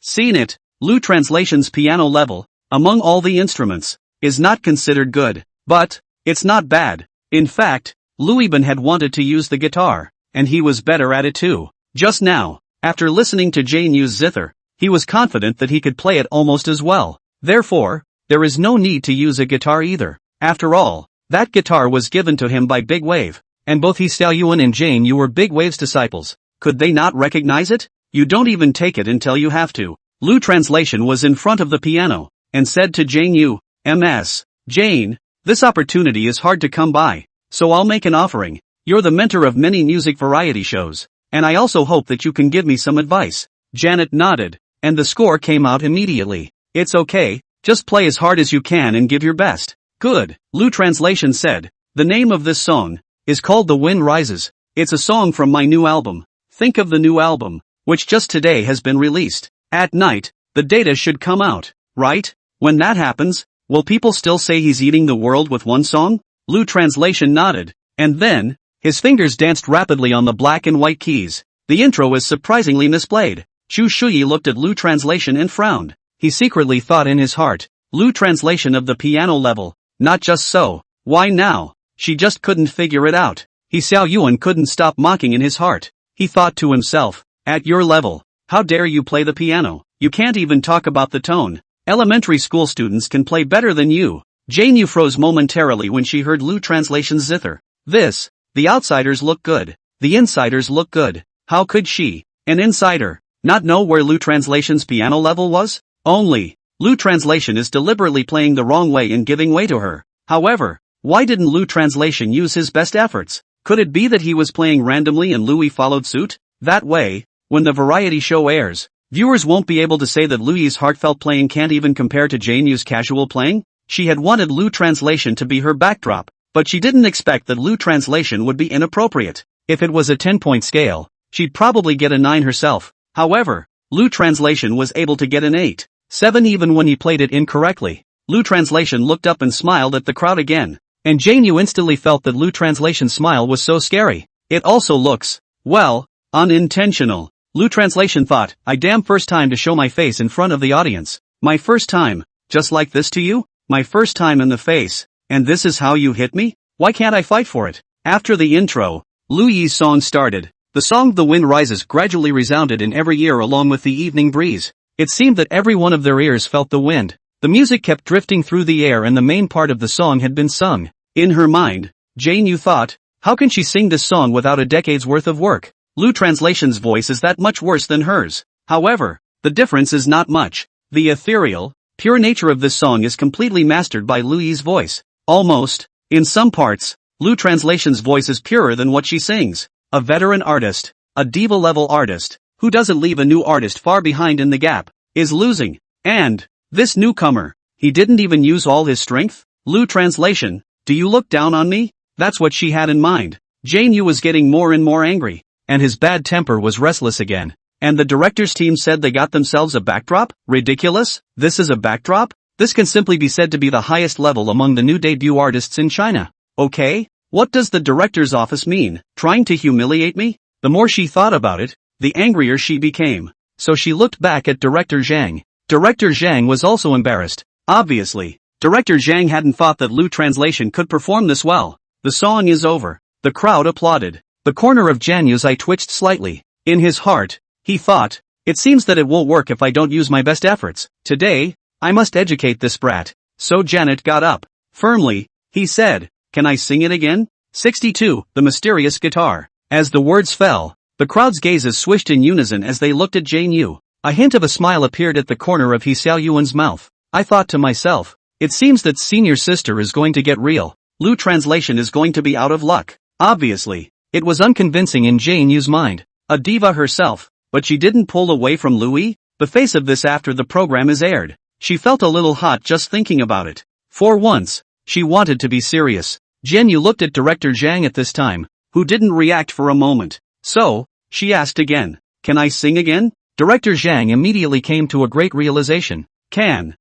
Seen it, Lu translation's piano level, among all the instruments, is not considered good, but, it's not bad. In fact, Louis Bin had wanted to use the guitar, and he was better at it too. Just now, after listening to Jane Yu's zither, he was confident that he could play it almost as well. Therefore, there is no need to use a guitar either. After all, that guitar was given to him by Big Wave, and both He Xiaoyuan and Jane Yu were Big Wave's disciples. Could they not recognize it? You don't even take it until you have to. Lu translation was in front of the piano, and said to Jane Yu, Ms. Jane, this opportunity is hard to come by, so I'll make an offering. You're the mentor of many music variety shows, and I also hope that you can give me some advice. Janet nodded, and the score came out immediately. It's okay, just play as hard as you can and give your best. Good, Lu translation said. The name of this song is called The Wind Rises. It's a song from my new album. Think of the new album, which just today has been released. At night, the data should come out, right? When that happens, will people still say he's eating the world with one song? Lu translation nodded, and then, his fingers danced rapidly on the black and white keys. The intro is surprisingly misplayed. Chu Shuyi looked at Lu translation and frowned. He secretly thought in his heart, Lu translation of the piano level, not just so. Why now? She just couldn't figure it out. He Xiaoyuan couldn't stop mocking in his heart. He thought to himself, at your level, how dare you play the piano? You can't even talk about the tone. Elementary school students can play better than you. Jane Yu froze momentarily when she heard Lu translation's zither. The outsiders look good. The insiders look good. How could she, an insider, not know where Lu translation's piano level was? Only, Lu translation is deliberately playing the wrong way and giving way to her. However, why didn't Lu translation use his best efforts? Could it be that he was playing randomly and Louis followed suit? That way, when the variety show airs, viewers won't be able to say that Louis's heartfelt playing can't even compare to Jae-Nyu's casual playing? She had wanted Lu translation to be her backdrop, but she didn't expect that Lu translation would be inappropriate. If it was a 10-point scale, she'd probably get a 9 herself. However, Lu translation was able to get an 8.7 even when he played it incorrectly. Lu translation looked up and smiled at the crowd again, and Jae-Nyu instantly felt that Lu translation's smile was so scary. It also looks, well, unintentional. Lu translation thought, I damn first time to show my face in front of the audience. My first time, just like this to you? My first time in the face, and this is how you hit me? Why can't I fight for it? After the intro, Lu Yi's song started. The song The Wind Rises gradually resounded in every ear along with the evening breeze. It seemed that every one of their ears felt the wind. The music kept drifting through the air and the main part of the song had been sung. In her mind, Jae-Nyu thought, how can she sing this song without a decade's worth of work? Lu translation's voice is that much worse than hers. However, the difference is not much. The ethereal, pure nature of this song is completely mastered by Lu Yi's voice. Almost. In some parts, Lu translation's voice is purer than what she sings. A veteran artist, a diva-level artist, who doesn't leave a new artist far behind in the gap, is losing. And this newcomer, he didn't even use all his strength? Lu translation, do you look down on me? That's what she had in mind. Jae-Nyu was getting more and more angry, and his bad temper was restless again. And the director's team said they got themselves a backdrop? Ridiculous? This is a backdrop? This can simply be said to be the highest level among the new debut artists in China. Okay? What does the director's office mean? Trying to humiliate me? The more she thought about it, the angrier she became. So she looked back at Director Zhang. Director Zhang was also embarrassed. Obviously, Director Zhang hadn't thought that Lu translation could perform this well. The song is over. The crowd applauded. The corner of Jae-Nyu's eye twitched slightly. In his heart, he thought, it seems that it won't work if I don't use my best efforts. Today, I must educate this brat. So Janet got up. Firmly, he said, can I sing it again? 62. The Mysterious Guitar. As the words fell, the crowd's gazes swished in unison as they looked at Jae-Nyu. A hint of a smile appeared at the corner of He Xiaoyuan's mouth. I thought to myself, it seems that senior sister is going to get real. Lu translation is going to be out of luck. Obviously, it was unconvincing in Jae-Nyu's mind. A diva herself. But she didn't pull away from Louis? The face of this after the program is aired. She felt a little hot just thinking about it. For once, she wanted to be serious. Jae-Nyu looked at Director Zhang at this time, who didn't react for a moment. So, she asked again, can I sing again? Director Zhang immediately came to a great realization. Can.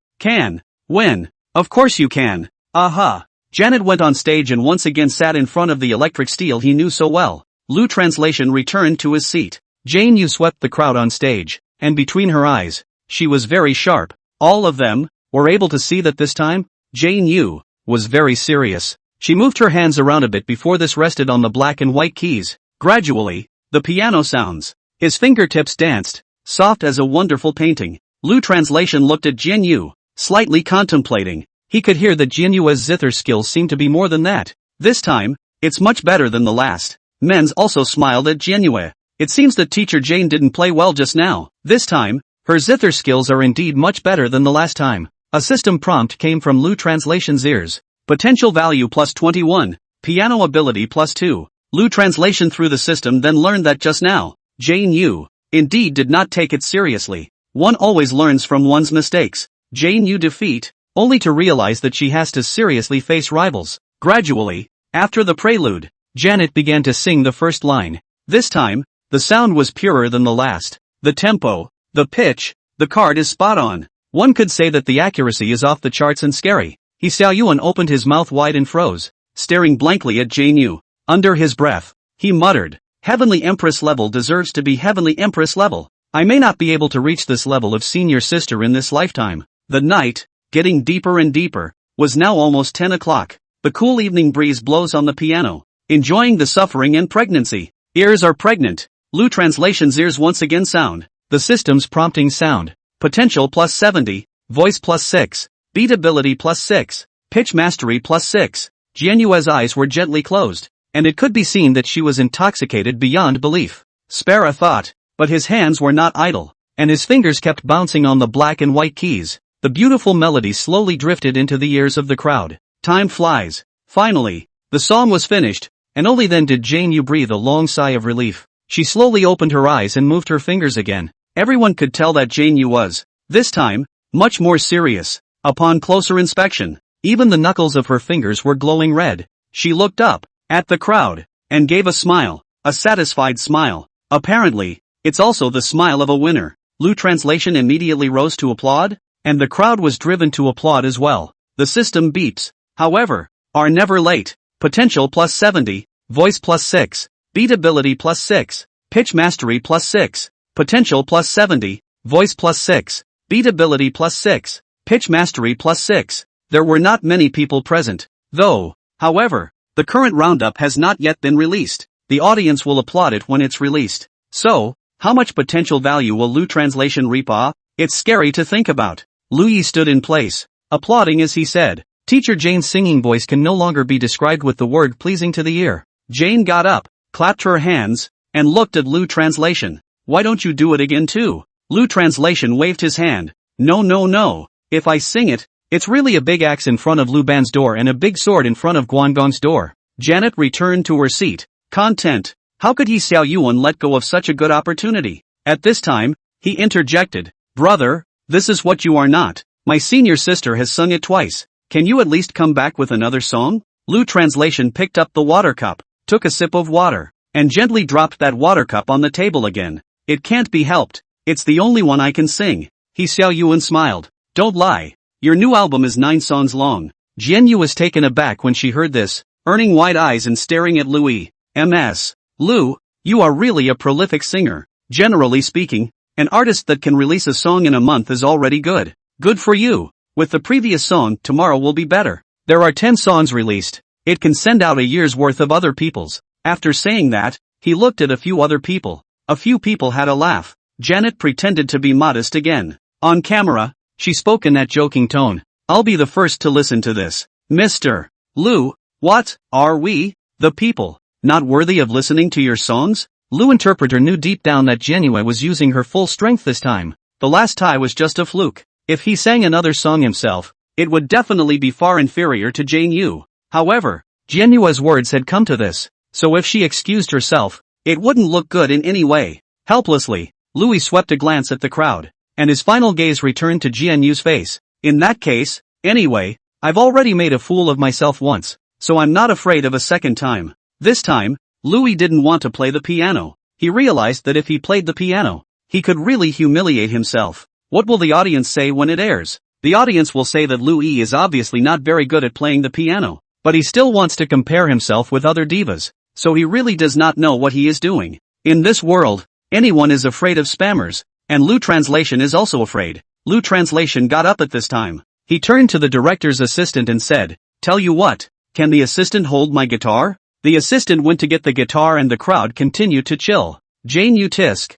When? Of course you can. Aha. Janet went on stage and once again sat in front of the electric steel he knew so well. Lu translation returned to his seat. Jae-Nyu swept the crowd on stage, and between her eyes, she was very sharp. All of them were able to see that this time, Jae-Nyu was very serious. She moved her hands around a bit before this rested on the black and white keys. Gradually, the piano sounds. His fingertips danced, soft as a wonderful painting. Lu translation looked at Jae-Nyu, slightly contemplating. He could hear that Jae-Nyu's zither skills seemed to be more than that. This time, it's much better than the last. Men's also smiled at Jae-Nyu. It seems that teacher Jane didn't play well just now. This time, her zither skills are indeed much better than the last time. A system prompt came from Lu translation's ears. Potential value plus 21. Piano ability plus 2. Lu translation through the system then learned that just now, Jae-Nyu indeed did not take it seriously. One always learns from one's mistakes. Jae-Nyu defeat, only to realize that she has to seriously face rivals. Gradually, after the prelude, Janet began to sing the first line. This time, the sound was purer than the last. The tempo, the pitch, the chord is spot on. One could say that the accuracy is off the charts and scary. He Xiaoyuan opened his mouth wide and froze, staring blankly at Jae-Nyu. Under his breath, he muttered, Heavenly Empress level deserves to be Heavenly Empress level. I may not be able to reach this level of senior sister in this lifetime. The night, getting deeper and deeper, was now almost 10 o'clock. The cool evening breeze blows on the piano, enjoying the suffering and pregnancy. Ears are pregnant. Lu translation's ears once again sound. The system's prompting sound. Potential plus 70, voice plus 6, beat ability plus 6, pitch mastery plus 6. Jae-Nyu's eyes were gently closed, and it could be seen that she was intoxicated beyond belief. Spare a thought, but his hands were not idle, and his fingers kept bouncing on the black and white keys. The beautiful melody slowly drifted into the ears of the crowd. Time flies. Finally, the song was finished, and only then did Jane Yu breathe a long sigh of relief. She slowly opened her eyes and moved her fingers again. Everyone could tell that Jane Yu was, this time, much more serious. Upon closer inspection, even the knuckles of her fingers were glowing red. She looked up, at the crowd, and gave a smile, a satisfied smile. Apparently, it's also the smile of a winner. Lu Translation immediately rose to applaud, and the crowd was driven to applaud as well. The system beeps, however, are never late. Potential plus 70, voice plus 6, beatability plus 6, pitch mastery plus 6, potential plus 70, voice plus 6, beatability plus 6, pitch mastery plus 6. There were not many people present, though. However, the current roundup has not yet been released. The audience will applaud it when it's released. So, how much potential value will Lu Translation reap? It's scary to think about. Lu Yi stood in place, applauding as he said, Teacher Jane's singing voice can no longer be described with the word pleasing to the ear. Jane got up, clapped her hands, and looked at Lu Translation. Why don't you do it again too? Lu Translation waved his hand. No. If I sing it, it's really a big axe in front of Lu Ban's door and a big sword in front of Guangong's door. Janet returned to her seat. Content. How could he Xiao Yuan let go of such a good opportunity? At this time, he interjected. Brother, this is what you are not. My senior sister has sung it twice. Can you at least come back with another song? Lu Translation picked up the water cup, took a sip of water, and gently dropped that water cup on the table again. It can't be helped. It's the only one I can sing. He Xiao Yuan smiled. Don't lie. Your new album is 9 songs long. Jian Yu was taken aback when she heard this, earning wide eyes and staring at Louis. Ms. Lu, you are really a prolific singer. Generally speaking, an artist that can release a song in a month is already good. Good for you. With the previous song, tomorrow will be better. There are 10 songs released. It can send out a year's worth of other people's. After saying that, he looked at a few other people. A few people had a laugh. Janet pretended to be modest again. On camera, she spoke in that joking tone. I'll be the first to listen to this. Mr. Lu, what, are we, the people, not worthy of listening to your songs? Lu interpreter knew deep down that Jianyue was using her full strength this time. The last tie was just a fluke. If he sang another song himself, it would definitely be far inferior to Jane Yu. However, Jianyue's words had come to this, so if she excused herself, it wouldn't look good in any way. Helplessly, Louis swept a glance at the crowd, and his final gaze returned to Jian Yu's face. In that case, anyway, I've already made a fool of myself once, so I'm not afraid of a second time. This time, Louis didn't want to play the piano. He realized that if he played the piano, he could really humiliate himself. What will the audience say when it airs? The audience will say that Louis is obviously not very good at playing the piano, but he still wants to compare himself with other divas, so he really does not know what he is doing. In this world, anyone is afraid of spammers, and Lu Translation is also afraid. Lu Translation got up at this time. He turned to the director's assistant and said, Tell you what, can the assistant hold my guitar? The assistant went to get the guitar and the crowd continued to chill. Jane Yu TSK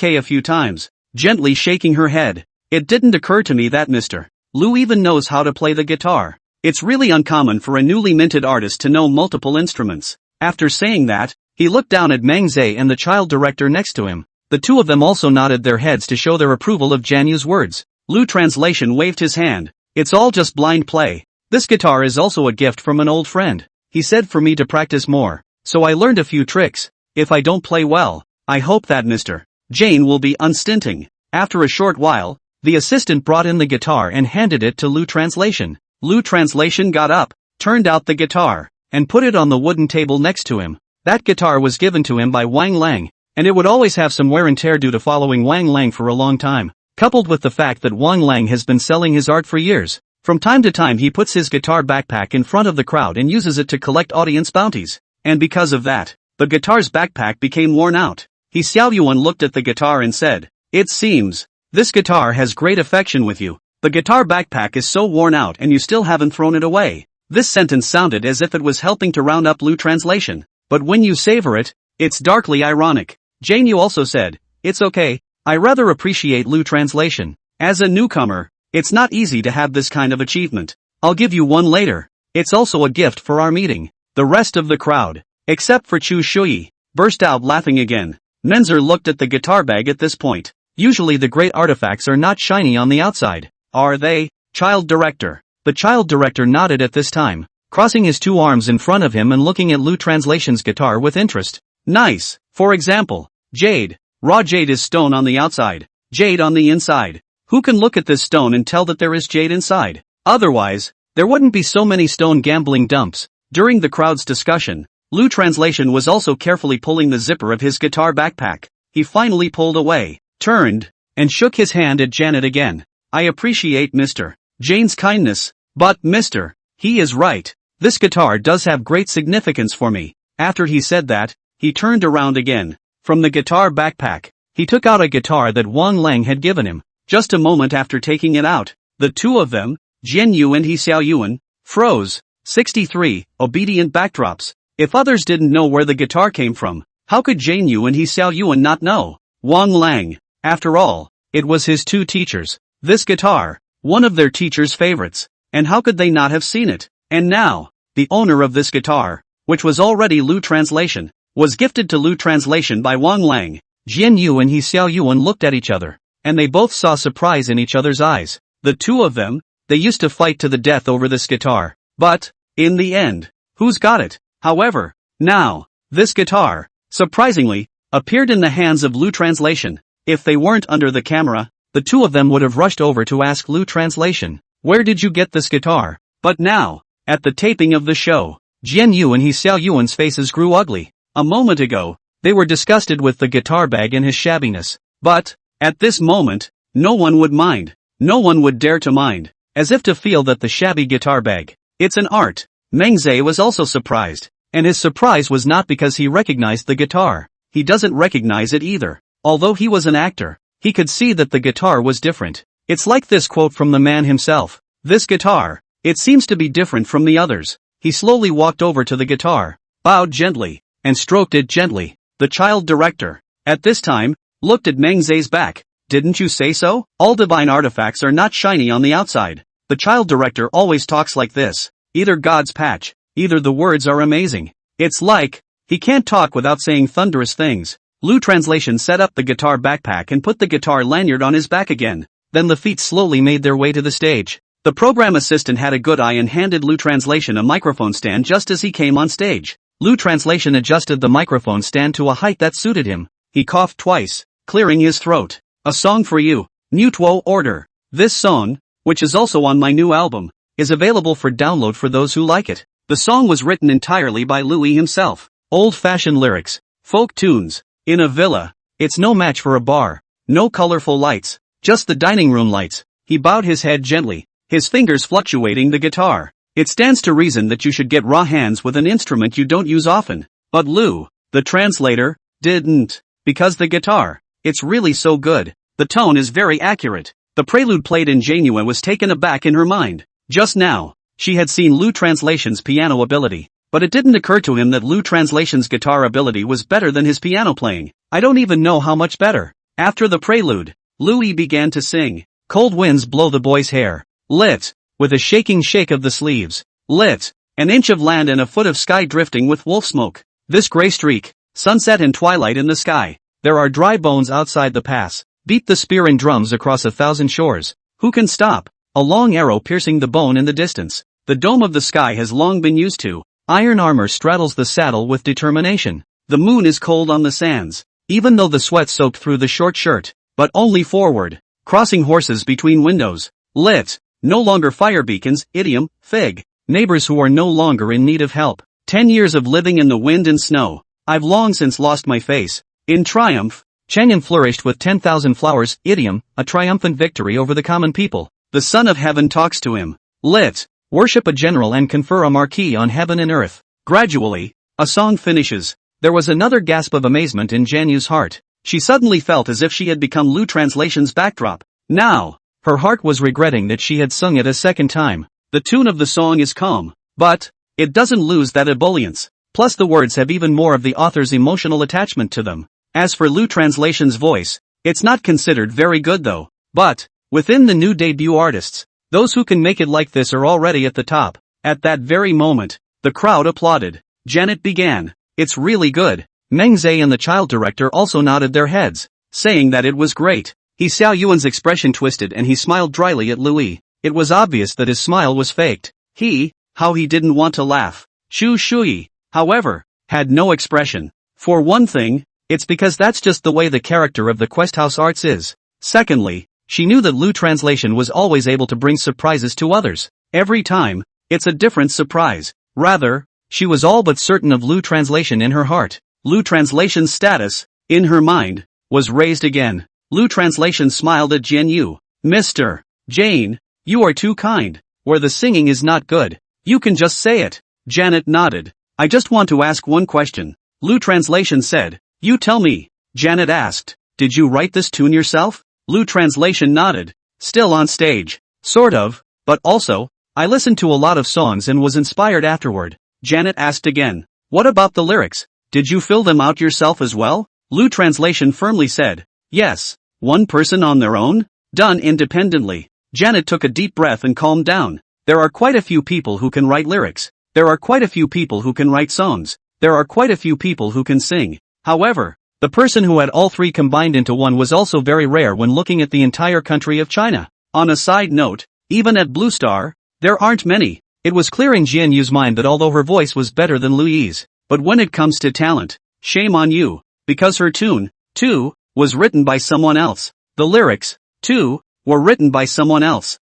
a few times, gently shaking her head. It didn't occur to me that Mr. Lu even knows how to play the guitar. It's really uncommon for a newly minted artist to know multiple instruments. After saying that, he looked down at Meng Zhe and the child director next to him. The two of them also nodded their heads to show their approval of Jian Yu's words. Lu Translation waved his hand. It's all just blind play. This guitar is also a gift from an old friend. He said for me to practice more, so I learned a few tricks. If I don't play well, I hope that Mr. Jane will be unstinting. After a short while, the assistant brought in the guitar and handed it to Lu Translation. Lu Translation got up, turned out the guitar, and put it on the wooden table next to him. That guitar was given to him by Wang Lang, and it would always have some wear and tear due to following Wang Lang for a long time, coupled with the fact that Wang Lang has been selling his art for years. From time to time he puts his guitar backpack in front of the crowd and uses it to collect audience bounties, and because of that, the guitar's backpack became worn out. He Xiao Yuan looked at the guitar and said, It seems, this guitar has great affection with you. The guitar backpack is so worn out and you still haven't thrown it away. This sentence sounded as if it was helping to round up Lu Translation, but when you savor it, it's darkly ironic. Jane Yu also said, It's okay, I rather appreciate Lu Translation. As a newcomer, it's not easy to have this kind of achievement. I'll give you one later. It's also a gift for our meeting. The rest of the crowd, except for Chu Shuyi, burst out laughing again. Menzer looked at the guitar bag at this point. Usually the great artifacts are not shiny on the outside. Are they, child director? The child director nodded at this time. crossing his two arms in front of him and looking at Lu Translation's guitar with interest. Nice. For example, jade. Raw jade is stone on the outside, jade on the inside. Who can look at this stone and tell that there is jade inside? Otherwise, there wouldn't be so many stone gambling dumps. During the crowd's discussion, Lu Translation was also carefully pulling the zipper of his guitar backpack. He finally pulled away, turned, and shook his hand at Janet again. I appreciate Mr. Jane's kindness, but Mr. He is right. This guitar does have great significance for me. After he said that, he turned around again. From the guitar backpack, he took out a guitar that Wang Lang had given him. Just a moment after taking it out, the two of them, Jian Yu and He Xiaoyuan, froze. 63. Obedient backdrops. If others didn't know where the guitar came from, how could Jian Yu and He Xiaoyuan not know? Wang Lang. After all, it was his two teachers. This guitar, one of their teachers' favorites. And how could they not have seen it? And now, the owner of this guitar, which was already Lu Translation, was gifted to Lu Translation by Wang Lang. Jian Yu and He Xiaoyuan looked at each other, and they both saw surprise in each other's eyes. The two of them, they used to fight to the death over this guitar. But, in the end, who's got it? However, now, this guitar, surprisingly, appeared in the hands of Lu Translation. If they weren't under the camera, the two of them would have rushed over to ask Lu Translation, where did you get this guitar? But now, at the taping of the show, Jian Yu and He Xiaoyuan's faces grew ugly. A moment ago, they were disgusted with the guitar bag and his shabbiness. But, at this moment, no one would mind. No one would dare to mind. As if to feel that the shabby guitar bag, it's an art. Meng Zhe was also surprised. And his surprise was not because he recognized the guitar. He doesn't recognize it either. Although he was an actor, he could see that the guitar was different. It's like this quote from the man himself. This guitar, it seems to be different from the others. He slowly walked over to the guitar, bowed gently, and stroked it gently. The child director, at this time, looked at Meng Zhe's back. Didn't you say so? All divine artifacts are not shiny on the outside. The child director always talks like this. Either God's patch, either the words are amazing. It's like, he can't talk without saying thunderous things. Lu Translation set up the guitar backpack and put the guitar lanyard on his back again. Then the feet slowly made their way to the stage. The program assistant had a good eye and handed Lu Translation a microphone stand just as he came on stage. Lu Translation adjusted the microphone stand to a height that suited him. He coughed twice, clearing his throat. A song for you. Mutuo order. This song, which is also on my new album, is available for download for those who like it. The song was written entirely by Louis himself. Old-fashioned lyrics, folk tunes. In a villa, it's no match for a bar. No colorful lights, just the dining room lights. He bowed his head gently, his fingers fluctuating the guitar. It stands to reason that you should get raw hands with an instrument you don't use often. But Lu, the translator, didn't. Because the guitar, it's really so good. The tone is very accurate. The prelude played in Janua was taken aback in her mind. Just now, she had seen Lu Translation's piano ability. But it didn't occur to him that Lu Translation's guitar ability was better than his piano playing. I don't even know how much better. After the prelude, Louis began to sing. Cold winds blow the boy's hair. Lit. With a shaking shake of the sleeves. Lit. An inch of land and a foot of sky drifting with wolf smoke. This gray streak. Sunset and twilight in the sky. There are dry bones outside the pass. Beat the spear and drums across 1,000 shores. Who can stop? A long arrow piercing the bone in the distance. The dome of the sky has long been used to. Iron armor straddles the saddle with determination. The moon is cold on the sands. Even though the sweat soaked through the short shirt. But only forward. Crossing horses between windows. Lit. No longer fire beacons, idiom, fig. Neighbors who are no longer in need of help. 10 years of living in the wind and snow. I've long since lost my face. In triumph, Chang'an flourished with 10,000 flowers, idiom, a triumphant victory over the common people. The Son of Heaven talks to him. Lit. Worship a general and confer a marquee on heaven and earth. Gradually, a song finishes. There was another gasp of amazement in Janu's heart. She suddenly felt as if she had become Lu Translation's backdrop. Now, her heart was regretting that she had sung it a second time. The tune of the song is calm, but it doesn't lose that ebullience. Plus the words have even more of the author's emotional attachment to them. As for Lu Translation's voice, it's not considered very good though. But, within the new debut artists, those who can make it like this are already at the top. At that very moment, the crowd applauded. Janet began. It's really good. Meng Zhe and the child director also nodded their heads, saying that it was great. He Xiaoyuan's expression twisted and he smiled dryly at Louis. It was obvious that his smile was faked. He how he didn't want to laugh. Shu Shui, however, had no expression. For one thing, it's because that's just the way the character of the Quest House Arts is. Secondly, she knew that Lu Translation was always able to bring surprises to others. Every time, it's a different surprise. Rather, she was all but certain of Lu Translation in her heart. Lu Translation's status, in her mind, was raised again. Lu Translation smiled at Jian Yu. Mr. Jane, you are too kind. Where the singing is not good, you can just say it. Janet nodded. I just want to ask one question. Lu Translation said. You tell me. Janet asked. Did you write this tune yourself? Lu Translation nodded. Still on stage. Sort of, but also, I listened to a lot of songs and was inspired afterward. Janet asked again. What about the lyrics? Did you fill them out yourself as well? Lu Translation firmly said. Yes. One person on their own? Done independently. Janet took a deep breath and calmed down. There are quite a few people who can write lyrics. There are quite a few people who can write songs. There are quite a few people who can sing. However, the person who had all three combined into one was also very rare when looking at the entire country of China. On a side note, even at Blue Star, there aren't many. It was clear in Jian Yu's mind that although her voice was better than Lu Yi's, but when it comes to talent, shame on you, because her tune, too, was written by someone else. The lyrics, too, were written by someone else.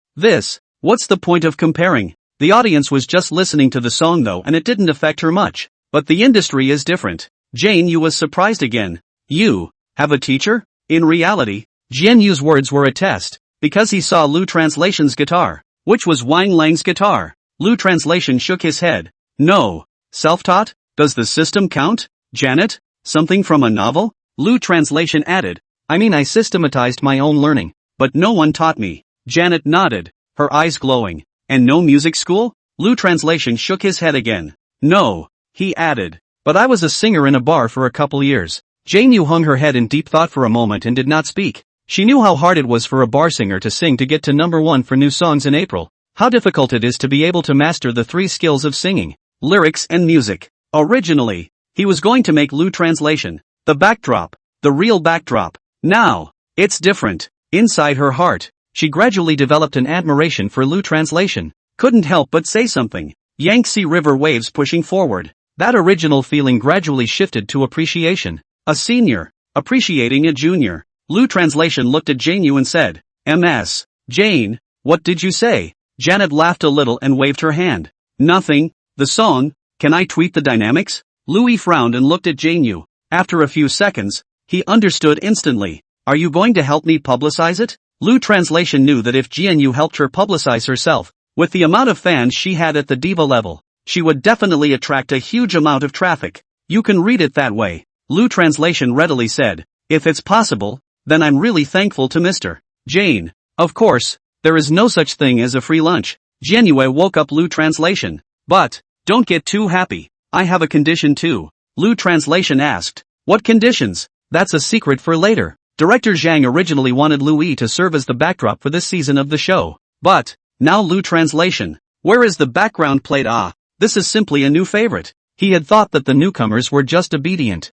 What's the point of comparing? The audience was just listening to the song though, and it didn't affect her much. But the industry is different. Jian Yu was surprised again. You have a teacher? In reality, Jian Yu's words were a test, because he saw Lu Translation's guitar, which was Wang Lang's guitar. Lu Translation shook his head. No. Self-taught? Does the system count? Janet? Something from a novel? Lu Translation added. I mean, I systematized my own learning, but no one taught me. Janet nodded, her eyes glowing. And no music school? Lu Translation shook his head again. No, he added. But I was a singer in a bar for a couple years. Jian Yu hung her head in deep thought for a moment and did not speak. She knew how hard it was for a bar singer to sing to get to #1 for new songs in April. How difficult it is to be able to master the three skills of singing, lyrics and music. Originally, he was going to make Lu Translation the backdrop, the real backdrop. Now, it's different. Inside her heart, she gradually developed an admiration for Lu Translation. Couldn't help but say something. Yangtze River waves pushing forward. That original feeling gradually shifted to appreciation. A senior, appreciating a junior. Lu Translation looked at Jian Yu and said, Ms. Jane, what did you say? Janet laughed a little and waved her hand. Nothing. The song. Can I tweak the dynamics? Louis frowned and looked at Jian Yu. After a few seconds, he understood instantly. Are you going to help me publicize it? Lu Translation knew that if Jian Yu helped her publicize herself, with the amount of fans she had at the diva level, she would definitely attract a huge amount of traffic. You can read it that way. Lu Translation readily said. If it's possible, then I'm really thankful to Mr. Jane. Of course, there is no such thing as a free lunch. Jian Yu woke up Lu Translation. But, don't get too happy. I have a condition too. Lu Translation asked. What conditions? That's a secret for later. Director Zhang originally wanted Lu Yi to serve as the backdrop for this season of the show. But, now Lu Translation. Where is the background plate? This is simply a new favorite. He had thought that the newcomers were just obedient.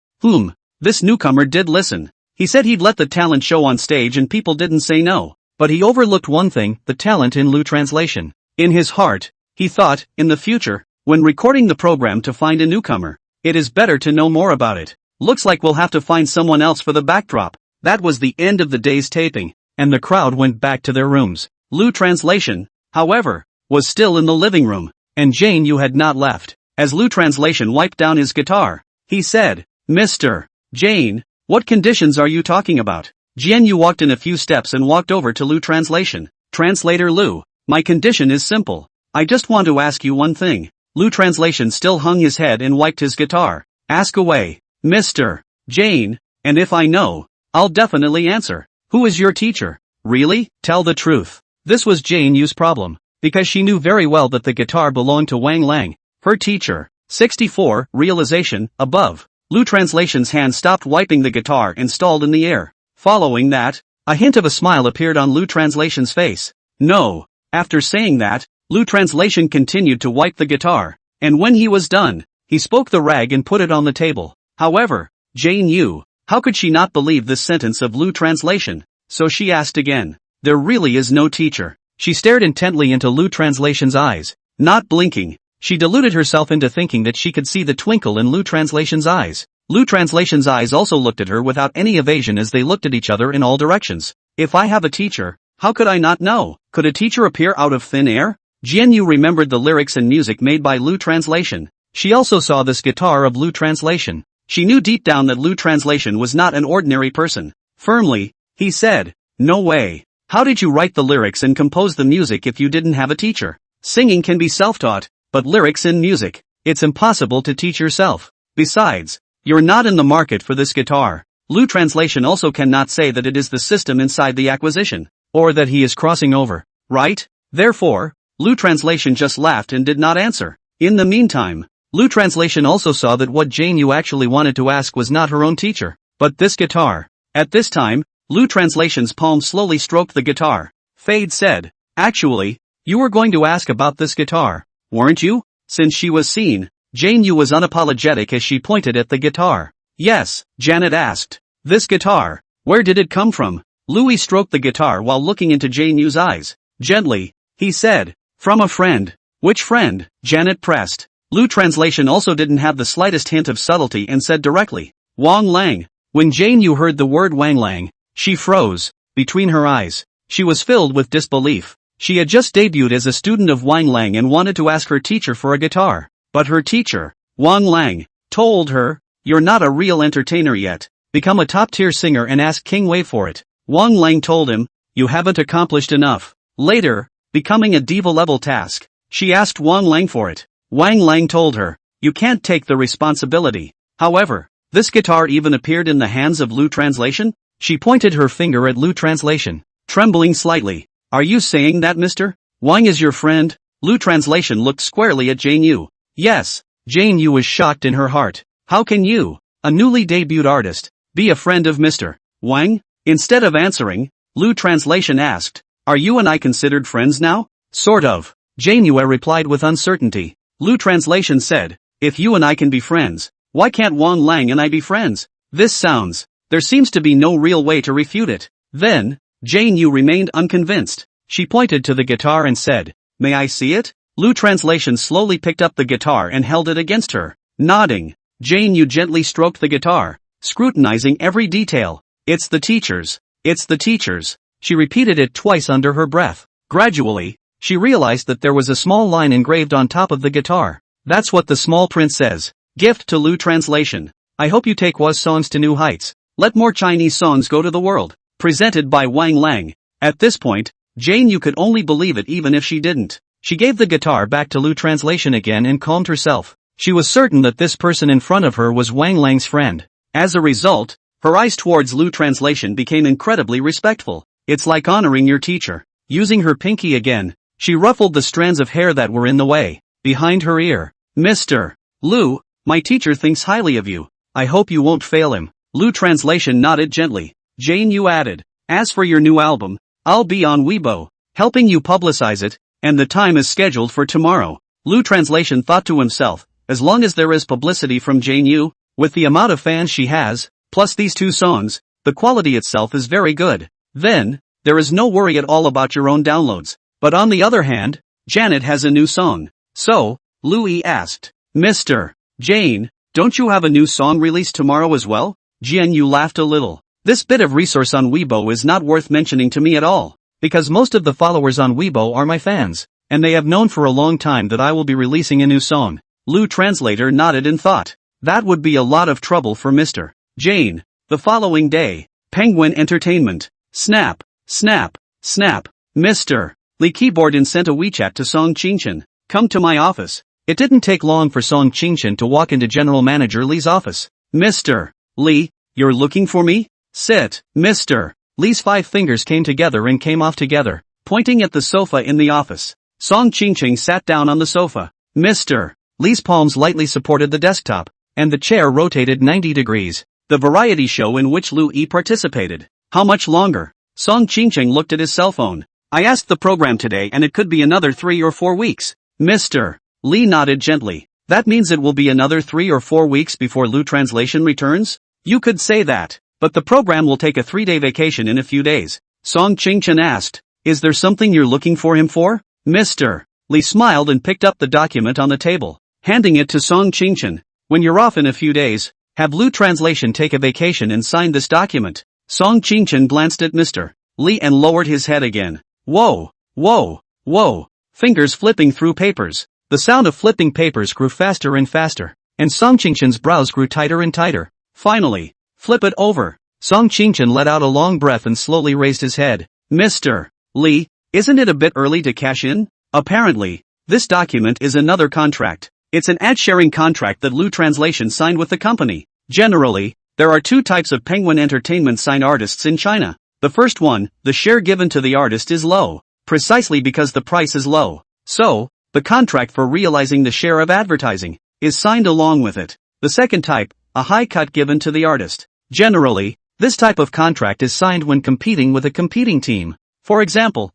This newcomer did listen. He said he'd let the talent show on stage and people didn't say no. But he overlooked one thing, the talent in Lu Translation. In his heart, he thought, in the future, when recording the program to find a newcomer, it is better to know more about it. Looks like we'll have to find someone else for the backdrop. That was the end of the day's taping, and the crowd went back to their rooms. Lu Translation, however, was still in the living room, and Jian Yu had not left. As Lu Translation wiped down his guitar, he said, Mr. Jane, what conditions are you talking about? Jian Yu walked in a few steps and walked over to Lu Translation. Translator Lu, my condition is simple. I just want to ask you one thing. Lu Translation still hung his head and wiped his guitar. Ask away, Mr. Jane, and if I know, I'll definitely answer. Who is your teacher? Really? Tell the truth. This was Jian Yu's problem, because she knew very well that the guitar belonged to Wang Lang, her teacher. 64, realization, above. Lu Translation's hand stopped wiping the guitar and stalled in the air. Following that, a hint of a smile appeared on Lu Translation's face. No. After saying that, Lu Translation continued to wipe the guitar, and when he was done, he spoke the rag and put it on the table. However, Jian Yu, how could she not believe this sentence of Lu Translation? So she asked again. There really is no teacher. She stared intently into Lu Translation's eyes, not blinking. She deluded herself into thinking that she could see the twinkle in Lu Translation's eyes. Lu Translation's eyes also looked at her without any evasion as they looked at each other in all directions. If I have a teacher, how could I not know? Could a teacher appear out of thin air? Jianyu remembered the lyrics and music made by Lu Translation. She also saw this guitar of Lu Translation. She knew deep down that Lu Translation was not an ordinary person. Firmly, he said, "No way. How did you write the lyrics and compose the music if you didn't have a teacher? Singing can be self-taught, but lyrics and music, it's impossible to teach yourself. Besides, you're not in the market for this guitar." Lu Translation also cannot say that it is the system inside the acquisition, or that he is crossing over, right? Therefore, Lu Translation just laughed and did not answer. In the meantime, Lu Translation also saw that what Jane Yu actually wanted to ask was not her own teacher, but this guitar. At this time, Lu Translation's palm slowly stroked the guitar. Fade said, "Actually, you were going to ask about this guitar, weren't you?" Since she was seen, Jane Yu was unapologetic as she pointed at the guitar. "Yes," Janet asked. "This guitar, where did it come from?" Louis stroked the guitar while looking into Jane Yu's eyes. Gently, he said, "From a friend." "Which friend?" Janet pressed. Lu Translation also didn't have the slightest hint of subtlety and said directly, "Wang Lang." When Jane Yu heard the word Wang Lang, she froze between her eyes. She was filled with disbelief. She had just debuted as a student of Wang Lang and wanted to ask her teacher for a guitar. But her teacher, Wang Lang, told her, "You're not a real entertainer yet. Become a top-tier singer and ask King Wei for it." Wang Lang told him, "You haven't accomplished enough." Later, becoming a diva-level task, she asked Wang Lang for it. Wang Lang told her, "You can't take the responsibility." However, this guitar even appeared in the hands of Lu Translation? She pointed her finger at Lu Translation, trembling slightly. "Are you saying that, mister? Wang is your friend?" Lu Translation looked squarely at Jane Yu. "Yes." Jane Yu was shocked in her heart. "How can you, a newly debuted artist, be a friend of Mr. Wang?" Instead of answering, Lu Translation asked, "Are you and I considered friends now?" "Sort of," Jane Yu replied with uncertainty. Lu Translation said, "If you and I can be friends, why can't Wang Lang and I be friends?" There seems to be no real way to refute it. Then, Jane Yu remained unconvinced. She pointed to the guitar and said, "May I see it?" Lu Translation slowly picked up the guitar and held it against her. Nodding, Jane Yu gently stroked the guitar, scrutinizing every detail. "It's the teachers. It's the teachers." She repeated it twice under her breath. Gradually, she realized that there was a small line engraved on top of the guitar. That's what the small print says. Gift to Lu Translation. I hope you take Wa's songs to new heights. Let more Chinese songs go to the world. Presented by Wang Lang. At this point, Jane Yu could only believe it even if she didn't. She gave the guitar back to Lu Translation again and calmed herself. She was certain that this person in front of her was Wang Lang's friend. As a result, her eyes towards Lu Translation became incredibly respectful. It's like honoring your teacher. Using her pinky again, she ruffled the strands of hair that were in the way, behind her ear. "Mr. Lu, my teacher thinks highly of you. I hope you won't fail him." Lu Translation nodded gently. Jane Yu added, "As for your new album, I'll be on Weibo, helping you publicize it, and the time is scheduled for tomorrow." Lu Translation thought to himself, as long as there is publicity from Jane Yu, with the amount of fans she has, plus these two songs, the quality itself is very good. Then, there is no worry at all about your own downloads. But on the other hand, Janet has a new song. So, Louis asked, "Mr. Jane, don't you have a new song released tomorrow as well?" Jian Yu laughed a little. "This bit of resource on Weibo is not worth mentioning to me at all, because most of the followers on Weibo are my fans, and they have known for a long time that I will be releasing a new song." Lu Translator nodded in thought. That would be a lot of trouble for Mr. Jane. The following day, Penguin Entertainment. Snap, snap, snap. Mr. Li keyboard and sent a WeChat to Song Qingchen. "Come to my office." It didn't take long for Song Qingchen to walk into General Manager Li's office. "Mr. Li, you're looking for me?" "Sit." Mr. Li's 5 fingers came together and came off together, pointing at the sofa in the office. Song Qingchen sat down on the sofa. Mr. Li's palms lightly supported the desktop, and the chair rotated 90 degrees. The variety show in which Lu Yi participated. How much longer? Song Qingchen looked at his cell phone. "I asked the program today and it could be another 3 or 4 weeks. Mr. Li nodded gently. "That means it will be another 3 or 4 weeks before Lu Translation returns?" "You could say that, but the program will take a 3-day vacation in a few days." Song Qingchen asked, "Is there something you're looking for him for?" Mr. Li smiled and picked up the document on the table, handing it to Song Qingchen. When you're off in a few days, have Lu Translation take a vacation and sign this document. Song Qingchen glanced at Mr. Li and lowered his head again. Whoa, whoa, whoa. Fingers flipping through papers. The sound of flipping papers grew faster and faster, and Song Qingchen's brows grew tighter and tighter. Finally, flip it over. Song Qingchen let out a long breath and slowly raised his head. Mr. Li, isn't it a bit early to cash in? Apparently, this document is another contract. It's an ad-sharing contract that Lu Translation signed with the company. Generally, there are two types of Penguin Entertainment signed artists in China. The first one, the share given to the artist is low, precisely because the price is low. So, the contract for realizing the share of advertising is signed along with it. The second type, a high cut given to the artist. Generally, this type of contract is signed when competing with a competing team. For example,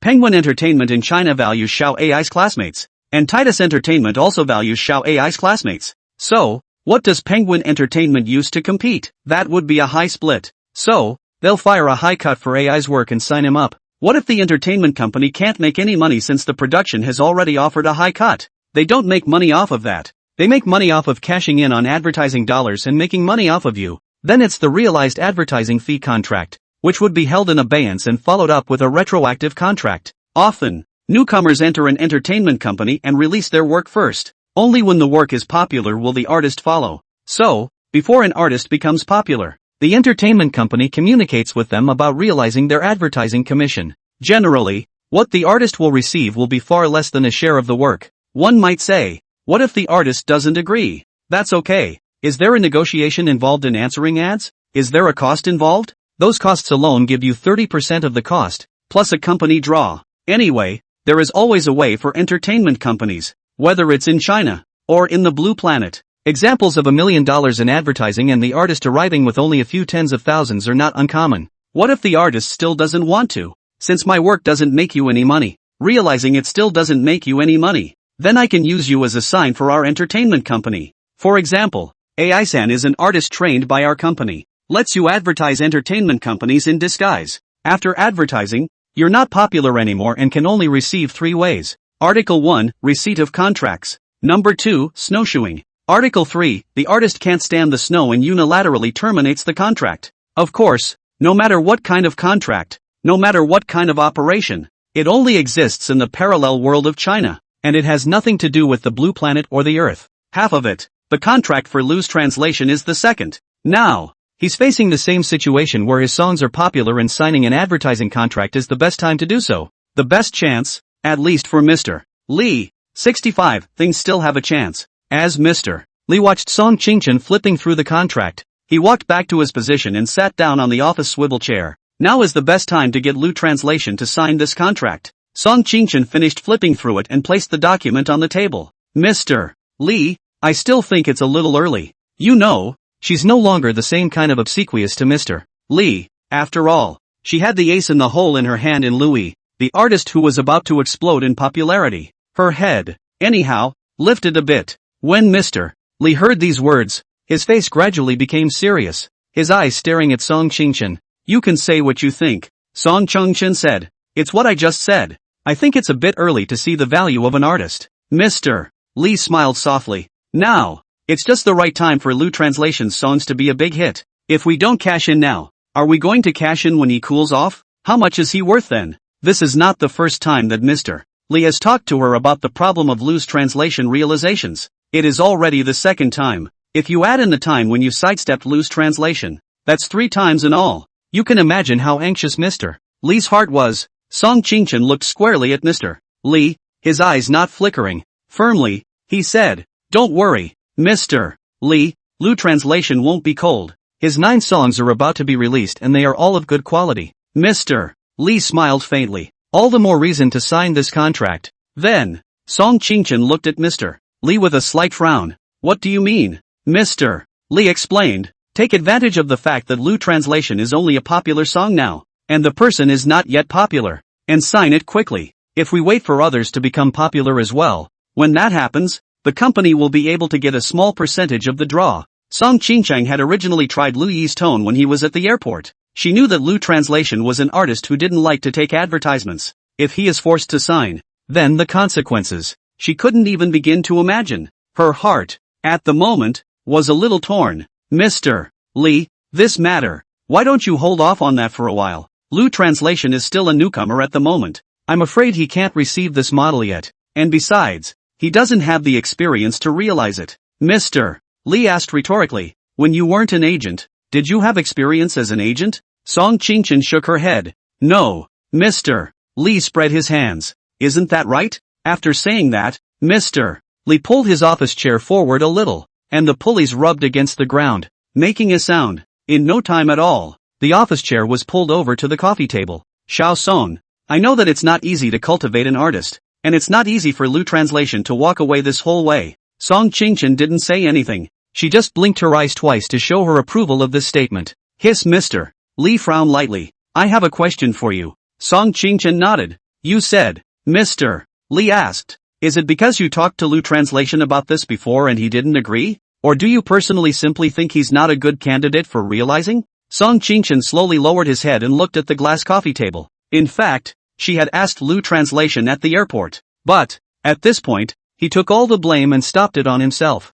Penguin Entertainment in China values Xiao Ai's classmates, and Titus Entertainment also values Xiao Ai's classmates. So, what does Penguin Entertainment use to compete? That would be a high split. So, they'll fire a high cut for Ai's work and sign him up. What if the entertainment company can't make any money since the production has already offered a high cut? They don't make money off of that. They make money off of cashing in on advertising dollars and making money off of you. Then it's the realized advertising fee contract, which would be held in abeyance and followed up with a retroactive contract. Often, newcomers enter an entertainment company and release their work first. Only when the work is popular will the artist follow. So, before an artist becomes popular, the entertainment company communicates with them about realizing their advertising commission. Generally, what the artist will receive will be far less than a share of the work. One might say, what if the artist doesn't agree? That's okay. Is there a negotiation involved in answering ads? Is there a cost involved? Those costs alone give you 30% of the cost, plus a company draw. Anyway, there is always a way for entertainment companies, whether it's in China or in the Blue Planet. Examples of $1 million in advertising and the artist arriving with only a few tens of thousands are not uncommon. What if the artist still doesn't want to? Since my work doesn't make you any money, realizing it still doesn't make you any money, then I can use you as a sign for our entertainment company. For example, AI-san is an artist trained by our company. Lets you advertise entertainment companies in disguise. After advertising, you're not popular anymore and can only receive 3 ways. Article 1, receipt of contracts. Number 2, snowshoeing. Article 3, the artist can't stand the snow and unilaterally terminates the contract. Of course, no matter what kind of contract, no matter what kind of operation, it only exists in the parallel world of China, and it has nothing to do with the Blue Planet or the Earth. Half of it, the contract for Lu's translation is the second. Now, he's facing the same situation where his songs are popular and signing an advertising contract is the best time to do so. The best chance, at least for Mr. Li. 65, things still have a chance. As Mr. Li watched Song Qingchen flipping through the contract, he walked back to his position and sat down on the office swivel chair. Now is the best time to get Lu Translation to sign this contract. Song Qingchen finished flipping through it and placed the document on the table. Mr. Li, I still think it's a little early. You know, she's no longer the same kind of obsequious to Mr. Li. After all, she had the ace in the hole in her hand in Louis, the artist who was about to explode in popularity. Her head, anyhow, lifted a bit. When Mr. Li heard these words, his face gradually became serious, his eyes staring at Song Qingchen. You can say what you think, Song Qingchen said. It's what I just said. I think it's a bit early to see the value of an artist. Mr. Li smiled softly. Now, it's just the right time for Lu Translation's songs to be a big hit. If we don't cash in now, are we going to cash in when he cools off? How much is he worth then? This is not the first time that Mr. Li has talked to her about the problem of Lu's translation realizations. It is already the second time. If you add in the time when you sidestepped Lu's translation, that's 3 times in all. You can imagine how anxious Mr. Li's heart was. Song Qingchen looked squarely at Mr. Li, his eyes not flickering. Firmly, he said, "Don't worry, Mr. Li, Lu Translation won't be cold. His 9 songs are about to be released and they are all of good quality." Mr. Li smiled faintly. All the more reason to sign this contract. Then, Song Qingchen looked at Mr. Li with a slight frown. What do you mean? Mr. Li explained. Take advantage of the fact that Lu Translation is only a popular song now, and the person is not yet popular, and sign it quickly. If we wait for others to become popular as well, when that happens, the company will be able to get a small percentage of the draw. Song Qingchen had originally tried Lu Yi's tone when he was at the airport. She knew that Lu Translation was an artist who didn't like to take advertisements. If he is forced to sign, then the consequences. She couldn't even begin to imagine. Her heart, at the moment, was a little torn. Mr. Lee, this matter. Why don't you hold off on that for a while? Lu Translation is still a newcomer at the moment. I'm afraid he can't receive this model yet. And besides, he doesn't have the experience to realize it. Mr. Lee asked rhetorically, when you weren't an agent, did you have experience as an agent? Song Qingchen shook her head. No. Mr. Lee spread his hands. Isn't that right? After saying that, Mr. Lee pulled his office chair forward a little, and the pulleys rubbed against the ground, making a sound. In no time at all, the office chair was pulled over to the coffee table. Xiao Song, I know that it's not easy to cultivate an artist, and it's not easy for Lu Translation to walk away this whole way. Song Qingchen didn't say anything. She just blinked her eyes twice to show her approval of this statement. Hiss Mr. Lee frowned lightly. I have a question for you. Song Qingchen nodded. You said, Mr. Lee asked, is it because you talked to Lu Translation about this before and he didn't agree? Or do you personally simply think he's not a good candidate for realizing? Song Qingchen slowly lowered his head and looked at the glass coffee table. In fact, she had asked Lu Translation at the airport. But, at this point, he took all the blame and stopped it on himself.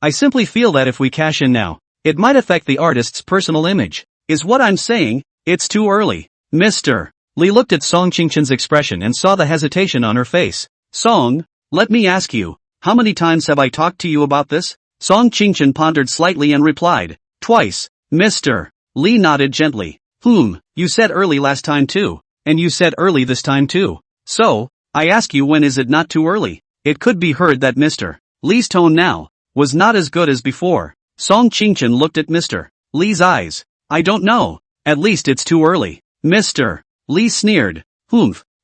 I simply feel that if we cash in now, it might affect the artist's personal image. Is what I'm saying, it's too early. Mr. Lee looked at Song Qingchen's expression and saw the hesitation on her face. Song, let me ask you, how many times have I talked to you about this? Song Qingchen pondered slightly and replied, twice. Mr. Lee nodded gently. You said early last time too, and you said early this time too. So, I ask you, when is it not too early? It could be heard that Mr. Lee's tone now was not as good as before. Song Qingchen looked at Mr. Lee's eyes. I don't know. At least it's too early. Mr. Lee sneered.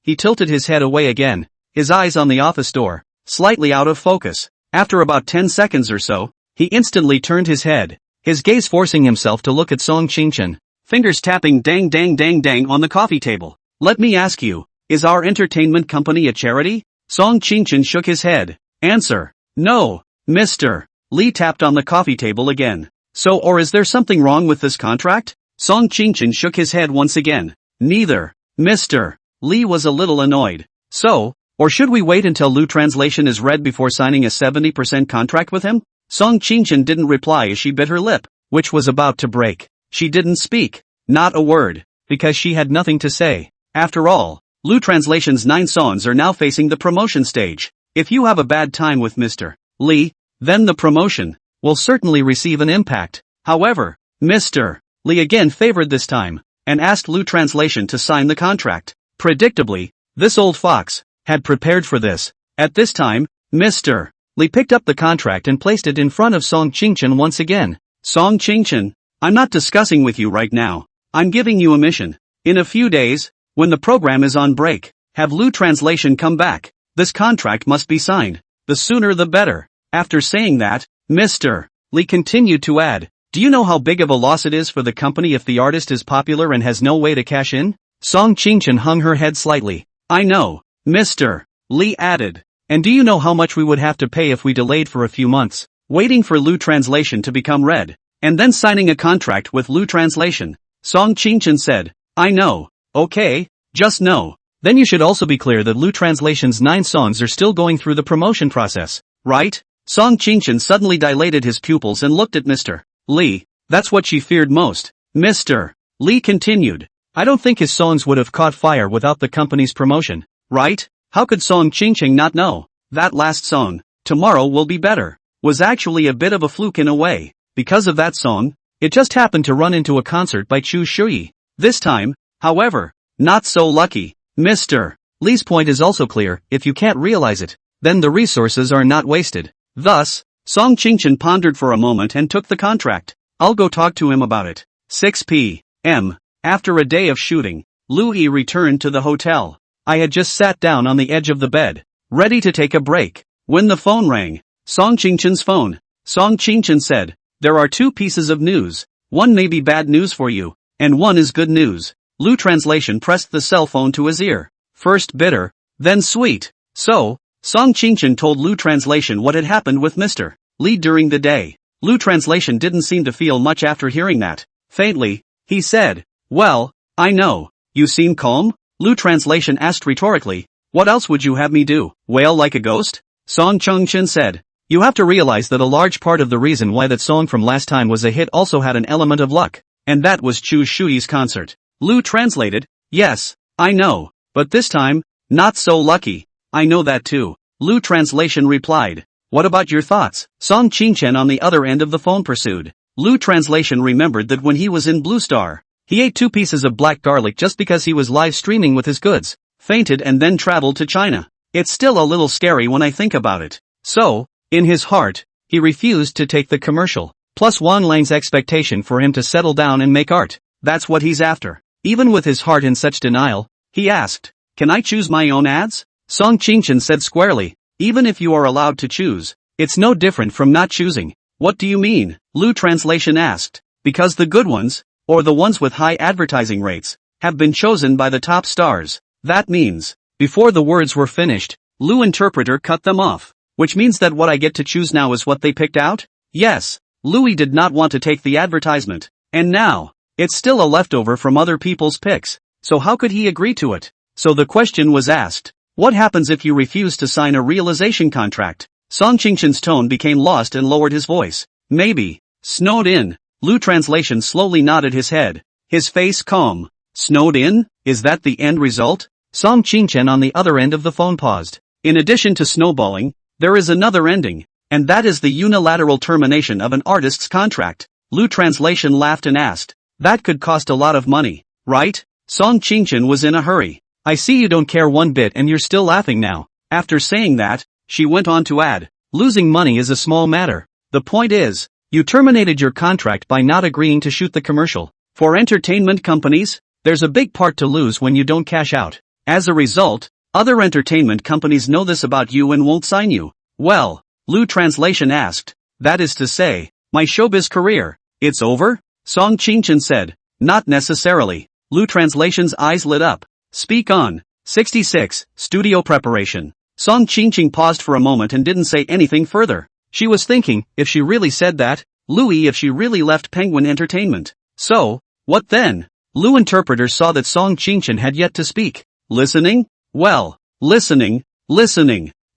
He tilted his head away again, his eyes on the office door, slightly out of focus. After about 10 seconds or so, he instantly turned his head, his gaze forcing himself to look at Song Qingchen, fingers tapping dang dang dang dang on the coffee table. Let me ask you, is our entertainment company a charity? Song Qingchen shook his head. Answer. No. Mr. Lee tapped on the coffee table again. So, or is there something wrong with this contract? Song Qingchen shook his head once again. Neither. Mr. Lee was a little annoyed. So, or should we wait until Lu Translation is read before signing a 70% contract with him? Song Qingchen didn't reply as she bit her lip, which was about to break. She didn't speak. Not a word. Because she had nothing to say. After all, Lu Translation's 9 songs are now facing the promotion stage. If you have a bad time with Mr. Lee, then the promotion will certainly receive an impact. However, Mr. Lee again favored this time, and asked Lu Translation to sign the contract. Predictably, this old fox had prepared for this. At this time, Mr. Lee picked up the contract and placed it in front of Song Qingchen once again. Song Qingchen, I'm not discussing with you right now. I'm giving you a mission. In a few days, when the program is on break, have Lu Translation come back. This contract must be signed. The sooner the better. After saying that, Mr. Lee continued to add, do you know how big of a loss it is for the company if the artist is popular and has no way to cash in? Song Qingchen hung her head slightly. I know. Mr. Lee added. And do you know how much we would have to pay if we delayed for a few months, waiting for Lu Translation to become read, and then signing a contract with Lu Translation? Song Qingchen said, I know. Okay, just know. Then you should also be clear that Lu Translation's 9 songs are still going through the promotion process, right? Song Qingchen suddenly dilated his pupils and looked at Mr. Lee. That's what she feared most. Mr. Lee continued. I don't think his songs would have caught fire without the company's promotion, right? How could Song Qingchen not know? That last song, Tomorrow Will Be Better, was actually a bit of a fluke in a way. Because of that song, it just happened to run into a concert by Chu Shuyi. This time, however, not so lucky. Mr. Lee's point is also clear. If you can't realize it, then the resources are not wasted. Thus, Song Qingchen pondered for a moment and took the contract. I'll go talk to him about it. 6 p.m. After a day of shooting, Lu Yi returned to the hotel. I had just sat down on the edge of the bed, ready to take a break, when the phone rang. Song Qingchen's phone. Song Qingchen said, there are 2 pieces of news. One may be bad news for you, and one is good news. Lu Translation pressed the cell phone to his ear. First bitter, then sweet. So, Song Qingchen told Lu Translation what had happened with Mr. Lee during the day. Lu Translation didn't seem to feel much after hearing that. Faintly, he said, well, I know. You seem calm? Lu Translation asked rhetorically. What else would you have me do, wail like a ghost? Song Chung-chin said. You have to realize that a large part of the reason why that song from last time was a hit also had an element of luck. And that was Chu Shui's concert. Lu translated, yes, I know. But this time, not so lucky. I know that too. Lu translation replied. What about your thoughts? Song Qingchen on the other end of the phone pursued. Lu translation remembered that when he was in Blue Star, he ate 2 pieces of black garlic just because he was live streaming with his goods, fainted and then traveled to China. It's still a little scary when I think about it. So, in his heart, he refused to take the commercial. Plus Wan Lang's expectation for him to settle down and make art. That's what he's after. Even with his heart in such denial, he asked, can I choose my own ads? Song Qingchen said squarely, even if you are allowed to choose, it's no different from not choosing. What do you mean? Lu translation asked. Because the good ones, or the ones with high advertising rates, have been chosen by the top stars. That means, before the words were finished, Lu interpreter cut them off. Which means that what I get to choose now is what they picked out? Yes. Louis did not want to take the advertisement. And now, it's still a leftover from other people's picks. So how could he agree to it? So the question was asked. What happens if you refuse to sign a realization contract? Song Qingchen's tone became lost and lowered his voice. Maybe. Snowed in. Lu translation slowly nodded his head. His face calm. Snowed in? Is that the end result? Song Qingchen on the other end of the phone paused. In addition to snowballing, there is another ending. And that is the unilateral termination of an artist's contract. Lu translation laughed and asked. That could cost a lot of money, right? Song Qingchen was in a hurry. I see you don't care one bit and you're still laughing now. After saying that, she went on to add, losing money is a small matter. The point is, you terminated your contract by not agreeing to shoot the commercial. For entertainment companies, there's a big part to lose when you don't cash out. As a result, other entertainment companies know this about you and won't sign you. Well, Lu translation asked, that is to say, my showbiz career, it's over? Song Qingchen said, not necessarily. Lu translation's eyes lit up. Speak on. 66, studio preparation. Song Qingchen paused for a moment and didn't say anything further. She was thinking, if she really said that, Louis if she really left Penguin Entertainment. So, what then? Lu interpreter saw that Song Qingchen had yet to speak. Listening? Well, listening.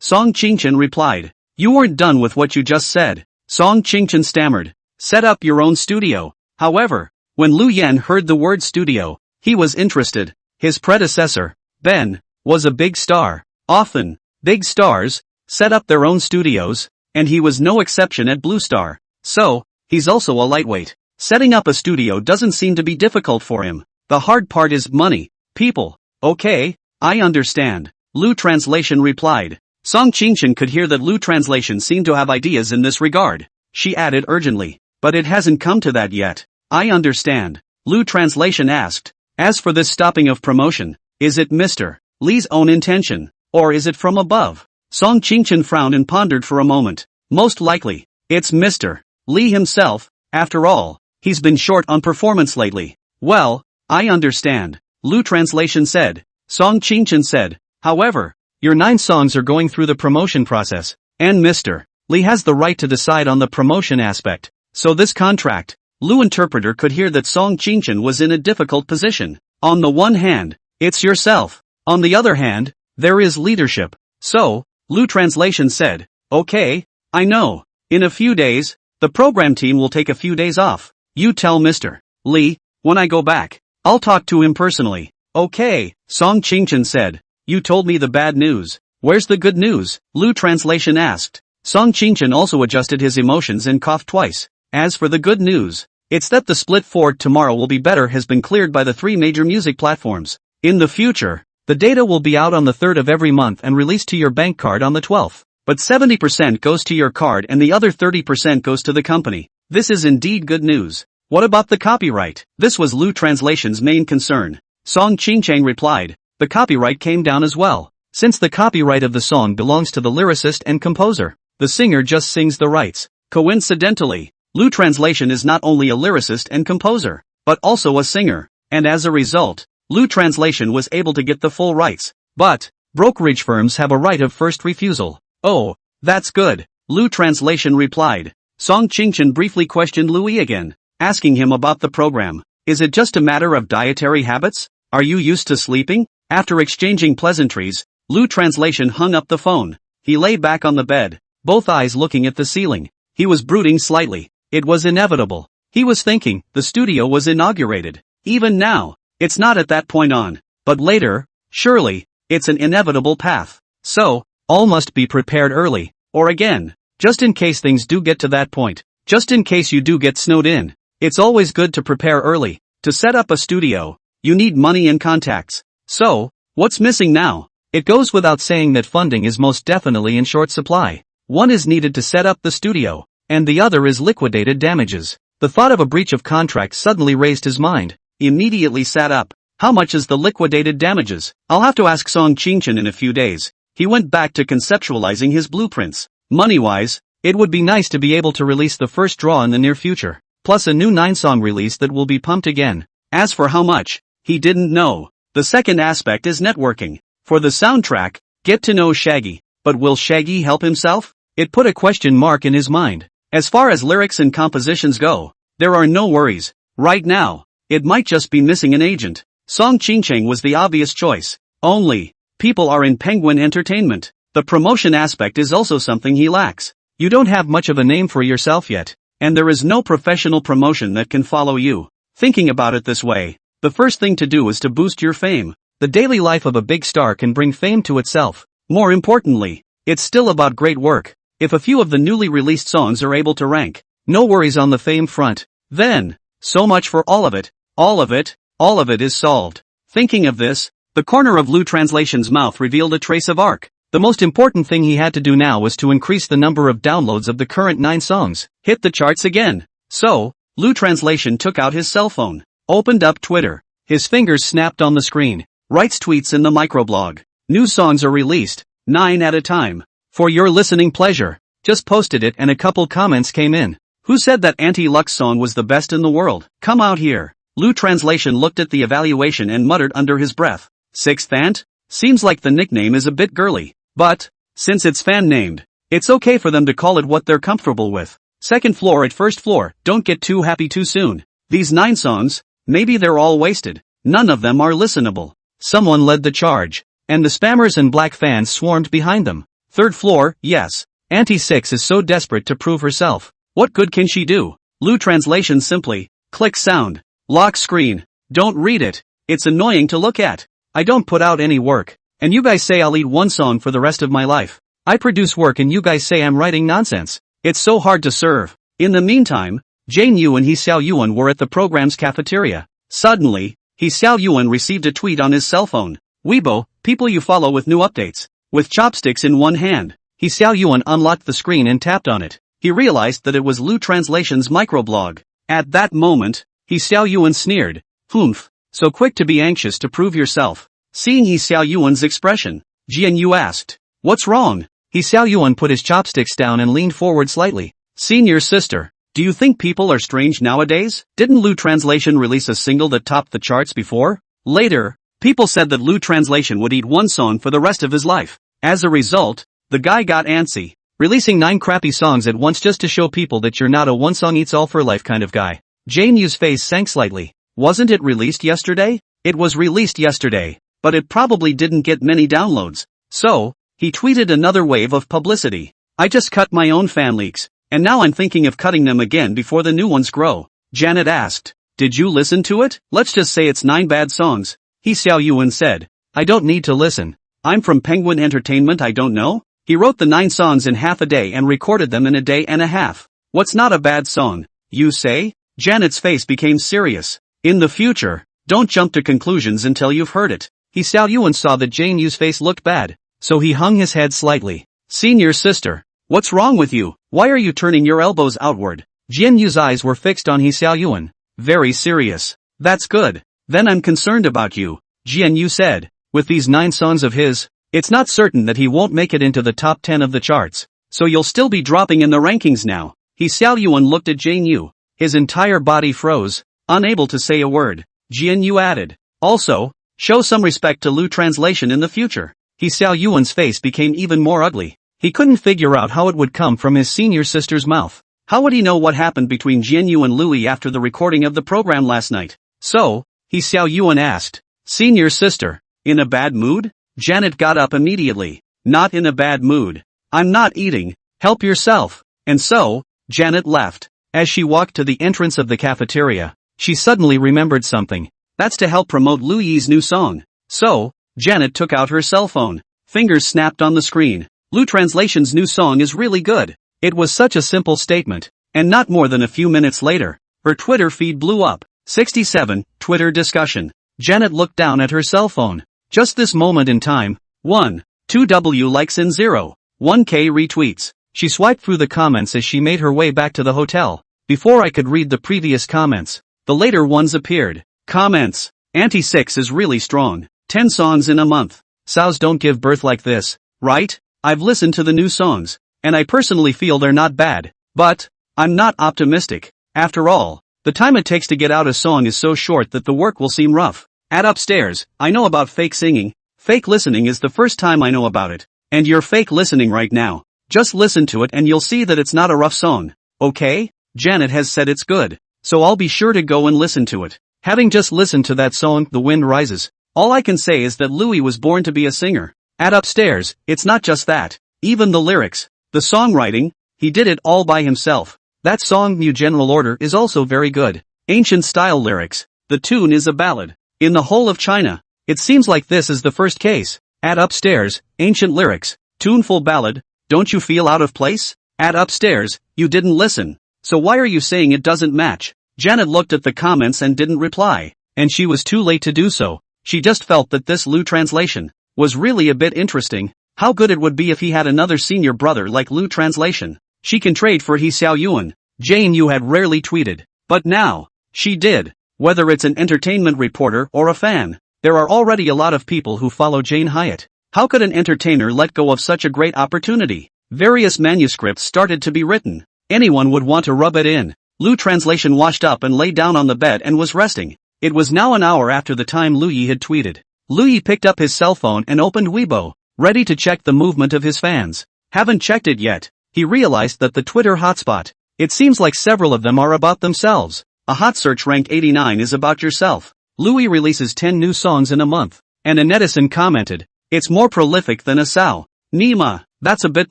Song Qingchen replied. You weren't done with what you just said. Song Qingchen stammered. Set up your own studio. However, when Lu Yan heard the word studio, he was interested. His predecessor, Ben, was a big star. Often, big stars set up their own studios, and he was no exception at Blue Star. So, he's also a lightweight. Setting up a studio doesn't seem to be difficult for him. The hard part is money. People. Okay, I understand. Lu translation replied. Song Qingchen could hear that Lu translation seemed to have ideas in this regard. She added urgently. But it hasn't come to that yet. I understand. Lu translation asked. As for this stopping of promotion, is it Mr. Li's own intention, or is it from above? Song Qingchen frowned and pondered for a moment. Most likely, it's Mr. Li himself. After all, he's been short on performance lately. Well, I understand. Lu translation said. Song Qingchen said. However, your 9 songs are going through the promotion process, and Mr. Li has the right to decide on the promotion aspect. So this contract, Lu interpreter could hear that Song Qingchen was in a difficult position. On the one hand, it's yourself. On the other hand, there is leadership. So, Lu translation said, okay, I know. In a few days, the program team will take a few days off. You tell Mr. Li, when I go back, I'll talk to him personally. Okay, Song Qingchen said. You told me the bad news. Where's the good news? Lu translation asked. Song Qingchen also adjusted his emotions and coughed twice. As for the good news, it's that the split for Tomorrow Will Be Better has been cleared by the 3 major music platforms. In the future, the data will be out on the 3rd of every month and released to your bank card on the 12th. But 70% goes to your card and the other 30% goes to the company. This is indeed good news. What about the copyright? This was Lu translation's main concern. Song Qingchen replied. The copyright came down as well. Since the copyright of the song belongs to the lyricist and composer, the singer just sings the rights. Coincidentally, Lu translation is not only a lyricist and composer, but also a singer, and as a result, Lu translation was able to get the full rights. But, brokerage firms have a right of first refusal. Oh, that's good, Lu translation replied. Song Qingchen briefly questioned Louis again, asking him about the program. Is it just a matter of dietary habits? Are you used to sleeping? After exchanging pleasantries, Lu Translation hung up the phone. He lay back on the bed, both eyes looking at the ceiling. He was brooding slightly. It was inevitable. He was thinking, the studio was inaugurated. Even now, it's not at that point on. But later, surely, it's an inevitable path. So, all must be prepared early. Or again, just in case things do get to that point. Just in case you do get snowed in. It's always good to prepare early. To set up a studio, you need money and contacts. So, what's missing now? It goes without saying that funding is most definitely in short supply. One is needed to set up the studio, and the other is liquidated damages. The thought of a breach of contract suddenly raised his mind. He immediately sat up. How much is the liquidated damages? I'll have to ask Song Qingchen in a few days. He went back to conceptualizing his blueprints. Money-wise, it would be nice to be able to release the first draw in the near future, plus a new 9-song release that will be pumped again. As for how much, he didn't know. The second aspect is networking. For the soundtrack, get to know Shaggy. But will Shaggy help himself? It put a question mark in his mind. As far as lyrics and compositions go, there are no worries. Right now, it might just be missing an agent. Song Qingchen was the obvious choice. Only, people are in Penguin Entertainment. The promotion aspect is also something he lacks. You don't have much of a name for yourself yet, and there is no professional promotion that can follow you. Thinking about it this way, the first thing to do is to boost your fame. The daily life of a big star can bring fame to itself. More importantly, it's still about great work. If a few of the newly released songs are able to rank, no worries on the fame front. Then, so much for all of it. All of it is solved. Thinking of this, the corner of Lu Translation's mouth revealed a trace of arc. The most important thing he had to do now was to increase the number of downloads of the current 9 songs, hit the charts again. So, Lu Translation took out his cell phone, opened up Twitter. His fingers snapped on the screen, writes tweets in the microblog. New songs are released, 9 at a time. For your listening pleasure. Just posted it and a couple comments came in. Who said that Anti-Lux song was the best in the world? Come out here. Lu Translation looked at the evaluation and muttered under his breath. 6th Ant? Seems like the nickname is a bit girly. But, since it's fan-named, it's okay for them to call it what they're comfortable with. Second floor at first floor, don't get too happy too soon. These 9 songs, maybe they're all wasted. None of them are listenable. Someone led the charge, and the spammers and black fans swarmed behind them. Third floor, yes. Auntie 6 is so desperate to prove herself. What good can she do? Lu Translation simply, click sound, lock screen, don't read it. It's annoying to look at. I don't put out any work. And you guys say I'll eat one song for the rest of my life. I produce work and you guys say I'm writing nonsense. It's so hard to serve. In the meantime, Jane Yu and He Xiao Yuan were at the program's cafeteria. Suddenly, He Xiao Yuan received a tweet on his cell phone. Weibo, people you follow with new updates. With chopsticks in one hand, He Xiao Yuan unlocked the screen and tapped on it. He realized that it was Lu Translation's microblog. At that moment, He Xiao Yuan sneered. Humph, so quick to be anxious to prove yourself. Seeing He Xiao Yuan's expression, Jian Yu asked, "What's wrong?" He Xiao Yuan put his chopsticks down and leaned forward slightly. Senior sister, do you think people are strange nowadays? Didn't Lu Translation release a single that topped the charts before? Later, people said that Lu Translation would eat one song for the rest of his life. As a result, the guy got antsy, releasing 9 crappy songs at once just to show people that you're not a one song eats all for life kind of guy. Jane Yu's face sank slightly. Wasn't it released yesterday? It was released yesterday, but it probably didn't get many downloads. So, he tweeted another wave of publicity. I just cut my own fan leaks, and now I'm thinking of cutting them again before the new ones grow. Janet asked, did you listen to it? Let's just say it's 9 bad songs. He Xiao Yuan said, I don't need to listen. I'm from Penguin Entertainment, I don't know. He wrote the 9 songs in half a day and recorded them in a day and a half. What's not a bad song, you say? Janet's face became serious. In the future, don't jump to conclusions until you've heard it. He Xiao Yuan saw that Jane Yu's face looked bad, so he hung his head slightly. Senior sister, what's wrong with you? Why are you turning your elbows outward? Jian Yu's eyes were fixed on He Xiao Yuan. Very serious. That's good. Then I'm concerned about you, Jian Yu said. With these 9 songs of his, it's not certain that he won't make it into the top 10 of the charts. So you'll still be dropping in the rankings now. He Xiao Yuan looked at Jane Yu. His entire body froze, unable to say a word. Jian Yu added, also, show some respect to Lu Translation in the future. He Xiao Yuan's face became even more ugly. He couldn't figure out how it would come from his senior sister's mouth. How would he know what happened between Jian Yu and Louis after the recording of the program last night? So, He Xiao Yuan asked, Senior sister, in a bad mood? Janet got up immediately, not in a bad mood. I'm not eating, help yourself. And so, Janet left. As she walked to the entrance of the cafeteria, she suddenly remembered something. That's to help promote Lu Yi's new song. So, Janet took out her cell phone. Fingers snapped on the screen. Lu Translation's new song is really good. It was such a simple statement. And not more than a few minutes later, her Twitter feed blew up. 67. Twitter discussion. Janet looked down at her cell phone. Just this moment in time. 1. 2W likes and 0. 1K retweets. She swiped through the comments as she made her way back to the hotel. Before I could read the previous comments, the later ones appeared. Comments. Anti-6 is really strong. 10 songs in a month. Sows don't give birth like this, right? I've listened to the new songs, and I personally feel they're not bad. But, I'm not optimistic. After all, the time it takes to get out a song is so short that the work will seem rough. At Upstairs, I know about fake singing. Fake listening is the first time I know about it. And you're fake listening right now. Just listen to it and you'll see that it's not a rough song. Okay? Janet has said it's good. So I'll be sure to go and listen to it. Having just listened to that song, The Wind Rises, all I can say is that Louis was born to be a singer. At Upstairs, it's not just that. Even the lyrics, the songwriting, he did it all by himself. That song, New General Order, is also very good. Ancient style lyrics. The tune is a ballad. In the whole of China, it seems like this is the first case. At Upstairs, ancient lyrics, tuneful ballad, don't you feel out of place? At Upstairs, you didn't listen. So why are you saying it doesn't match? Janet looked at the comments and didn't reply. And she was too late to do so. She just felt that this Lu Translation was really a bit interesting. How good it would be if he had another senior brother like Lu Translation. She can trade for He Xiao Yuan. Jane Yu had rarely tweeted. But now, she did. Whether it's an entertainment reporter or a fan, there are already a lot of people who follow Jane Hyatt. How could an entertainer let go of such a great opportunity? Various manuscripts started to be written. Anyone would want to rub it in. Lu Translation washed up and lay down on the bed and was resting. It was now an hour after the time Lu Yi had tweeted. Lu Yi picked up his cell phone and opened Weibo, ready to check the movement of his fans. Haven't checked it yet. He realized that the Twitter hotspot, it seems like several of them are about themselves. A hot search ranked 89 is about yourself. Louis releases 10 new songs in a month. And a netizen commented, it's more prolific than a Sao. Nima, that's a bit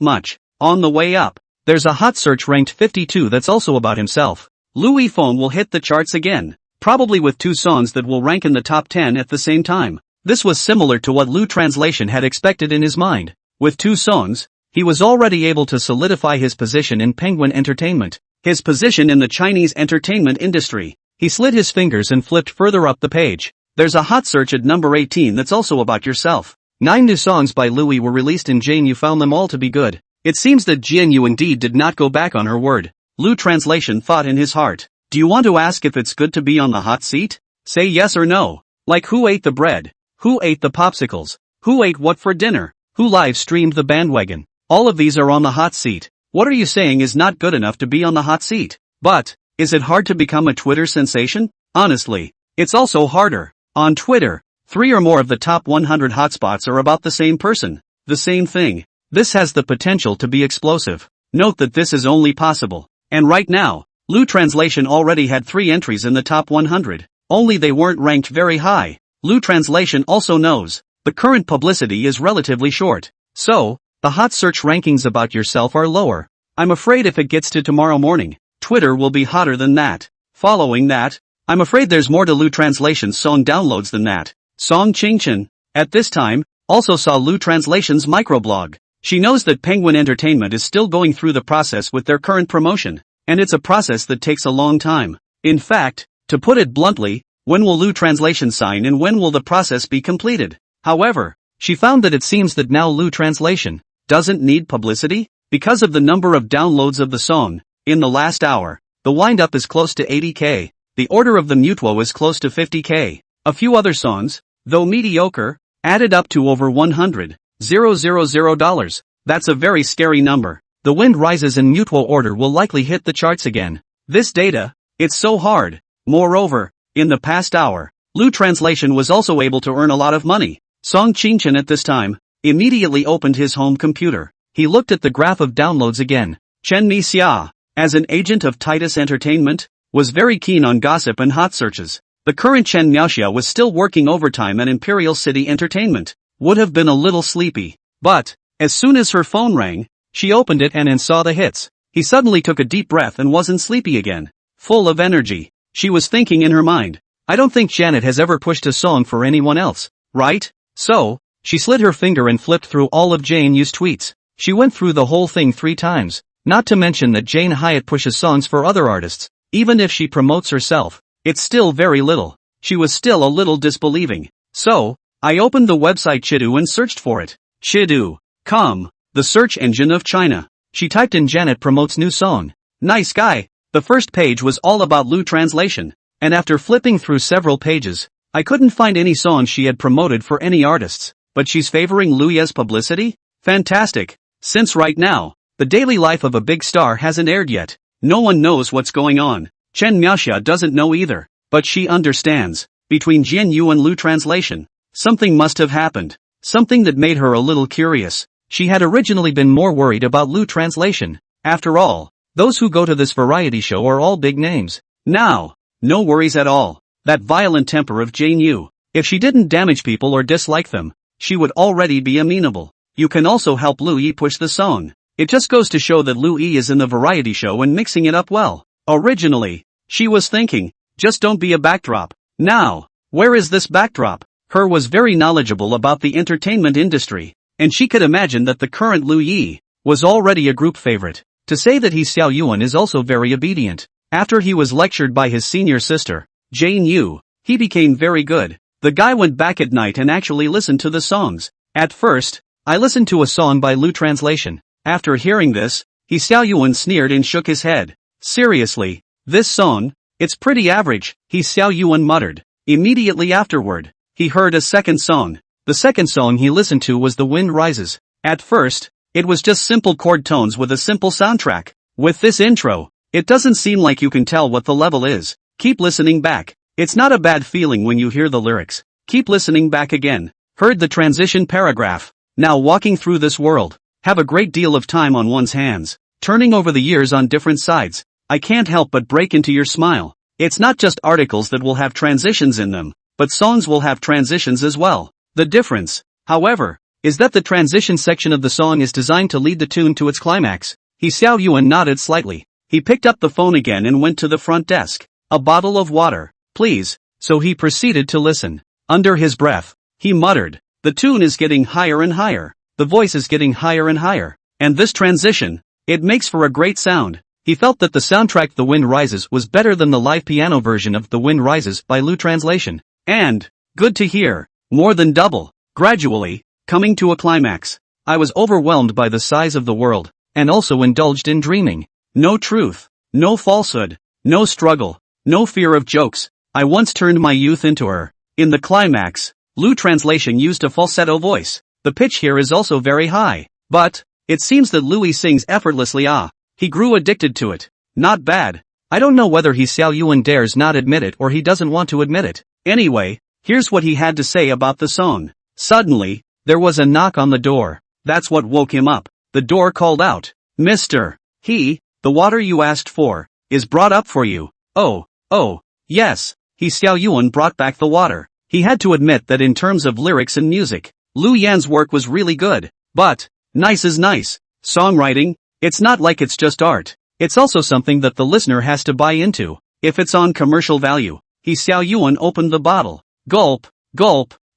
much. On the way up, there's a hot search ranked 52 that's also about himself. Louis' phone will hit the charts again. Probably with 2 songs that will rank in the top 10 at the same time. This was similar to what Lu Translation had expected in his mind. With 2 songs, he was already able to solidify his position in Penguin Entertainment. His position in the Chinese entertainment industry. He slid his fingers and flipped further up the page. There's a hot search at number 18 that's also about yourself. 9 new songs by Louis were released and Jane Yu found them all to be good. It seems that Jane Yu indeed did not go back on her word. Lu Translation thought in his heart. Do you want to ask if it's good to be on the hot seat? Say yes or no. Like who ate the bread? Who ate the popsicles? Who ate what for dinner? Who live streamed the bandwagon? All of these are on the hot seat. What are you saying is not good enough to be on the hot seat? But, is it hard to become a Twitter sensation? Honestly, it's also harder. On Twitter, 3 or more of the top 100 hotspots are about the same person, the same thing. This has the potential to be explosive. Note that this is only possible. And right now, Lu Translation already had 3 entries in the top 100. Only they weren't ranked very high. Lu Translation also knows, the current publicity is relatively short. So, the hot search rankings about yourself are lower. I'm afraid if it gets to tomorrow morning, Twitter will be hotter than that. Following that, I'm afraid there's more to Lu Translation's song downloads than that. Song Qingchen, at this time, also saw Lu Translation's microblog. She knows that Penguin Entertainment is still going through the process with their current promotion, and it's a process that takes a long time. In fact, to put it bluntly, when will Lu Translation sign and when will the process be completed? However, she found that it seems that now Lu Translation doesn't need publicity, because of the number of downloads of the song. In the last hour, the wind-up is close to 80k, the order of the Mutwo is close to 50k. A few other songs, though mediocre, added up to over $100,000. That's a very scary number. The Wind Rises and Mutwo Order will likely hit the charts again. This data, it's so hard. Moreover, in the past hour, Lu Translation was also able to earn a lot of money. Song Qingchen at this time immediately opened his home computer. He looked at the graph of downloads again. Chen Mi Xia, as an agent of Titus Entertainment, was very keen on gossip and hot searches. The current Chen Miaoxia was still working overtime at Imperial City Entertainment. would have been a little sleepy. But, as soon as her phone rang, she opened it and saw the hits. He suddenly took a deep breath and wasn't sleepy again. Full of energy. She was thinking in her mind, I don't think Janet has ever pushed a song for anyone else, right? So, she slid her finger and flipped through all of Jane Yu's tweets. She went through the whole thing 3 times. Not to mention that Jane Hyatt pushes songs for other artists. Even if she promotes herself, it's still very little. She was still a little disbelieving. So, I opened the website Chidu and searched for it. Chidu.com, the search engine of China. She typed in Janet promotes new song. Nice guy. The first page was all about Lu translation. And after flipping through several pages, I couldn't find any songs she had promoted for any artists. But she's favoring Lu Ye's publicity? Fantastic. Since right now, the daily life of a big star hasn't aired yet, no one knows what's going on. Chen Miaxia doesn't know either. But she understands. Between Jian Yu and Lu translation, something must have happened. Something that made her a little curious. She had originally been more worried about Lu translation. After all, those who go to this variety show are all big names. Now, no worries at all. That violent temper of Jane Yu. If she didn't damage people or dislike them, she would already be amenable. You can also help Lu Yi push the song. It just goes to show that Lu Yi is in the variety show and mixing it up well. Originally, she was thinking, just don't be a backdrop. Now, where is this backdrop? Her was very knowledgeable about the entertainment industry, and she could imagine that the current Lu Yi was already a group favorite. To say that he's Xiao Yuan is also very obedient. After he was lectured by his senior sister, Jane Yu, he became very good. The guy went back at night and actually listened to the songs. At first, I listened to a song by Lu translation. After hearing this, Xiao Yuan sneered and shook his head. Seriously, this song? It's pretty average, Xiao Yuan muttered. Immediately afterward, he heard a second song. The second song he listened to was The Wind Rises. At first, it was just simple chord tones with a simple soundtrack. With this intro, it doesn't seem like you can tell what the level is. Keep listening back. It's not a bad feeling when you hear the lyrics. Keep listening back again. Heard the transition paragraph. Now walking through this world. Have a great deal of time on one's hands. Turning over the years on different sides. I can't help but break into your smile. It's not just articles that will have transitions in them, but songs will have transitions as well. The difference, however, is that the transition section of the song is designed to lead the tune to its climax. Xiao Yuan nodded slightly. He picked up the phone again and went to the front desk. A bottle of water, please. So he proceeded to listen. Under his breath, he muttered, the tune is getting higher and higher. The voice is getting higher and higher. And this transition, it makes for a great sound. He felt that the soundtrack The Wind Rises was better than the live piano version of The Wind Rises by Lu translation. And, good to hear, more than double. Gradually, coming to a climax. I was overwhelmed by the size of the world, and also indulged in dreaming. No truth, no falsehood, no struggle, no fear of jokes. I once turned my youth into her. In the climax, Lu translation used a falsetto voice. The pitch here is also very high. But, it seems that Louis sings effortlessly. He grew addicted to it. Not bad. I don't know whether Xiao Yuan dares not admit it or he doesn't want to admit it. Anyway, here's what he had to say about the song. Suddenly, there was a knock on the door. That's what woke him up. The door called out, Mr. He, the water you asked for, is brought up for you. Oh, yes. Xiao Yuan brought back the water. He had to admit that in terms of lyrics and music, Lu Yan's work was really good. But, nice is nice. Songwriting, it's not like it's just art. It's also something that the listener has to buy into. If it's on commercial value. Xiao Yuan opened the bottle. Gulp,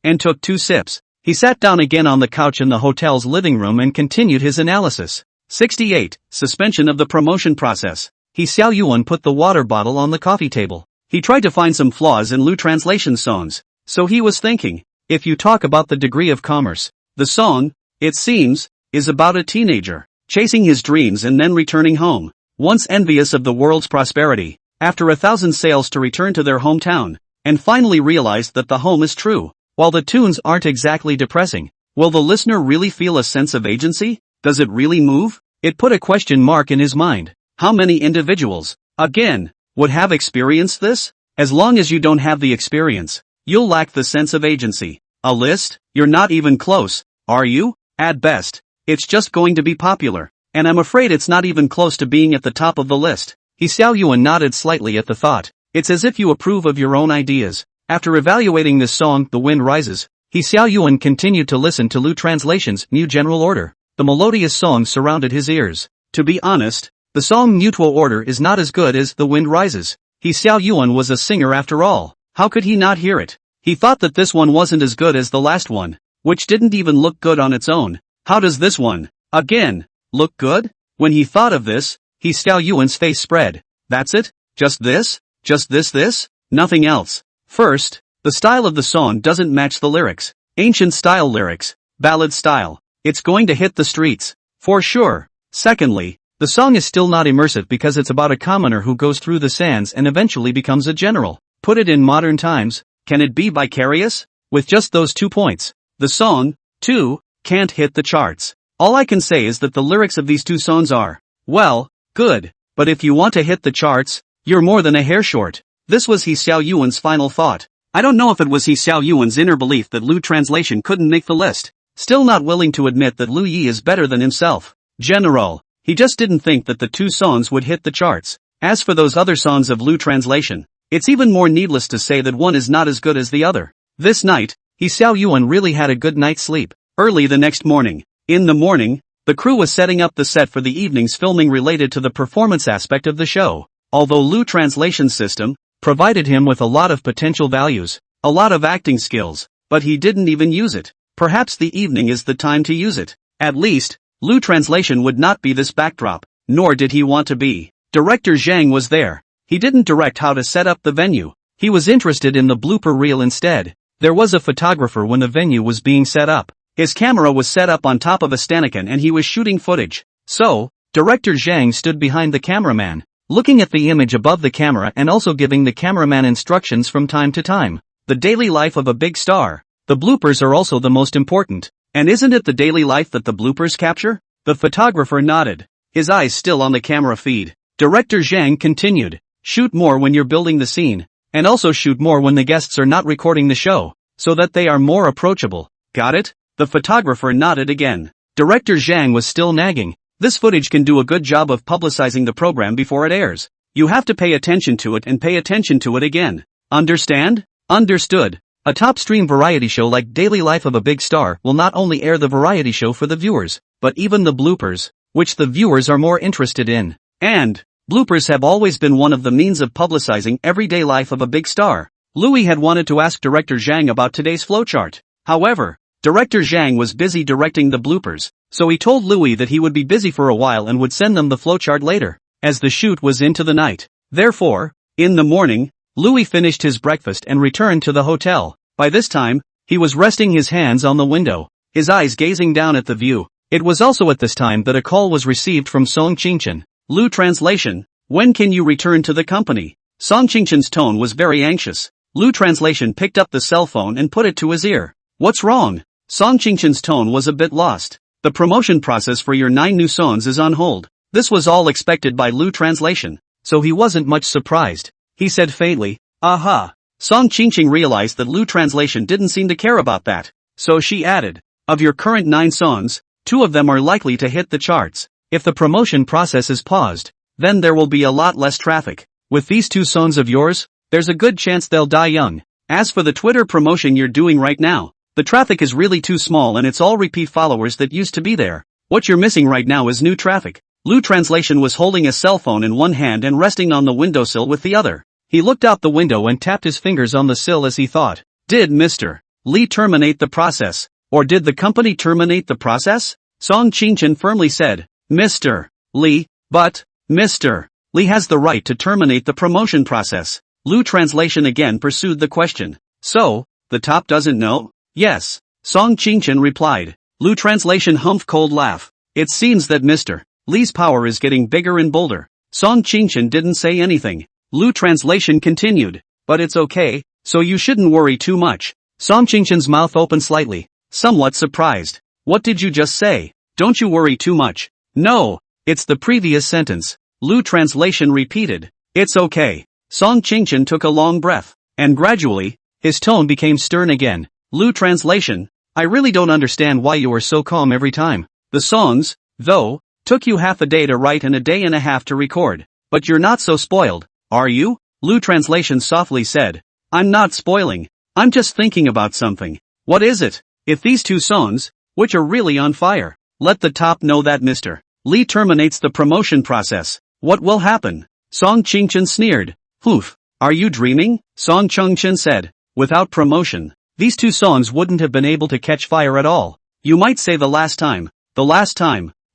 and took 2 sips. He sat down again on the couch in the hotel's living room and continued his analysis. 68. Suspension of the promotion process. Xiao Yuan put the water bottle on the coffee table. He tried to find some flaws in Lu translation songs. So he was thinking, if you talk about the degree of commerce, the song, it seems, is about a teenager chasing his dreams and then returning home. Once envious of the world's prosperity, after 1,000 sales to return to their hometown, and finally realized that the home is true. While the tunes aren't exactly depressing, will the listener really feel a sense of agency? Does it really move? It put a question mark in his mind. How many individuals, again, would have experienced this? As long as you don't have the experience, you'll lack the sense of agency. A list? You're not even close, are you? At best, it's just going to be popular. And I'm afraid it's not even close to being at the top of the list. Xiao Yuan nodded slightly at the thought. It's as if you approve of your own ideas. After evaluating this song, The Wind Rises, He Xiao Yuan continued to listen to Lu Translation's new general order. The melodious song surrounded his ears. To be honest, the song Mutual Order is not as good as The Wind Rises. He Xiao Yuan was a singer after all. How could he not hear it? He thought that this one wasn't as good as the last one, which didn't even look good on its own. How does this one, again, look good? When he thought of this, He Xiao Yuan's face spread. That's it? Just this? Just this? Nothing else. First, the style of the song doesn't match the lyrics. Ancient style lyrics, ballad style. It's going to hit the streets. For sure. Secondly, the song is still not immersive because it's about a commoner who goes through the sands and eventually becomes a general. Put it in modern times, can it be vicarious? With just those 2 points, the song, too, can't hit the charts. All I can say is that the lyrics of these 2 songs are, well, good, but if you want to hit the charts, you're more than a hair short. This was He Xiao Yuan's final thought. I don't know if it was He Xiao Yuan's inner belief that Lu Translation couldn't make the list. Still not willing to admit that Lu Yi is better than himself. General. He just didn't think that the 2 songs would hit the charts. As for those other songs of Lu Translation, it's even more needless to say that one is not as good as the other. This night, He Xiao Yuan really had a good night's sleep. Early the next morning. In the morning, the crew was setting up the set for the evening's filming related to the performance aspect of the show. Although Lu Translation's system provided him with a lot of potential values, a lot of acting skills, but he didn't even use it. Perhaps the evening is the time to use it. At least, Lu Translation would not be this backdrop, nor did he want to be. Director Zhang was there. He didn't direct how to set up the venue. He was interested in the blooper reel instead. There was a photographer when the venue was being set up. His camera was set up on top of a stanchion and he was shooting footage. So, Director Zhang stood behind the cameraman, looking at the image above the camera and also giving the cameraman instructions from time to time. The daily life of a big star. The bloopers are also the most important. And isn't it the daily life that the bloopers capture? The photographer nodded, his eyes still on the camera feed. Director Zhang continued, shoot more when you're building the scene, and also shoot more when the guests are not recording the show, so that they are more approachable. Got it? The photographer nodded again. Director Zhang was still nagging. This footage can do a good job of publicizing the program before it airs. You have to pay attention to it and pay attention to it again. Understand? Understood. A top-stream variety show like Daily Life of a Big Star will not only air the variety show for the viewers, but even the bloopers, which the viewers are more interested in. And bloopers have always been one of the means of publicizing everyday life of a big star. Louis had wanted to ask Director Zhang about today's flowchart. However, Director Zhang was busy directing the bloopers, so he told Louis that he would be busy for a while and would send them the flowchart later, as the shoot was into the night. Therefore, in the morning, Louis finished his breakfast and returned to the hotel. By this time, he was resting his hands on the window, his eyes gazing down at the view. It was also at this time that a call was received from Song Qingchen. Lu Translation, when can you return to the company? Song Qingchen's tone was very anxious. Lu Translation picked up the cell phone and put it to his ear. What's wrong? Song Qingchen's tone was a bit lost. The promotion process for your 9 new songs is on hold. This was all expected by Lu Translation, so he wasn't much surprised. He said faintly, aha. Song Qingchen realized that Lu Translation didn't seem to care about that, so she added, of your current 9 songs, 2 of them are likely to hit the charts. If the promotion process is paused, then there will be a lot less traffic. With these 2 songs of yours, there's a good chance they'll die young. As for the Twitter promotion you're doing right now, the traffic is really too small and it's all repeat followers that used to be there. What you're missing right now is new traffic. Lu Translation was holding a cell phone in one hand and resting on the windowsill with the other. He looked out the window and tapped his fingers on the sill as he thought. Did Mr. Li terminate the process? Or did the company terminate the process? Song Qingchen firmly said, Mr. Li, but, Mr. Li has the right to terminate the promotion process. Lu Translation again pursued the question. So, the top doesn't know? Yes. Song Qingchen replied. Lu Translation humphed cold laugh. It seems that Mr. Li's power is getting bigger and bolder. Song Qingchen didn't say anything. Lu Translation continued. But it's okay, so you shouldn't worry too much. Song Qingchen's mouth opened slightly, somewhat surprised. What did you just say? Don't you worry too much. No, it's the previous sentence. Lu Translation repeated. It's okay. Song Qingchen took a long breath, and gradually, his tone became stern again. Lu Translation, I really don't understand why you are so calm every time. The songs, though, took you half a day to write and a day and a half to record. But you're not so spoiled, are you? Lu Translation softly said. I'm not spoiling. I'm just thinking about something. What is it? If these two songs, which are really on fire, let the top know that Mr. Lee terminates the promotion process, what will happen? Song Chingchen sneered. Poof. Are you dreaming? Song Chungchen said. Without promotion, these two songs wouldn't have been able to catch fire at all. You might say the last time,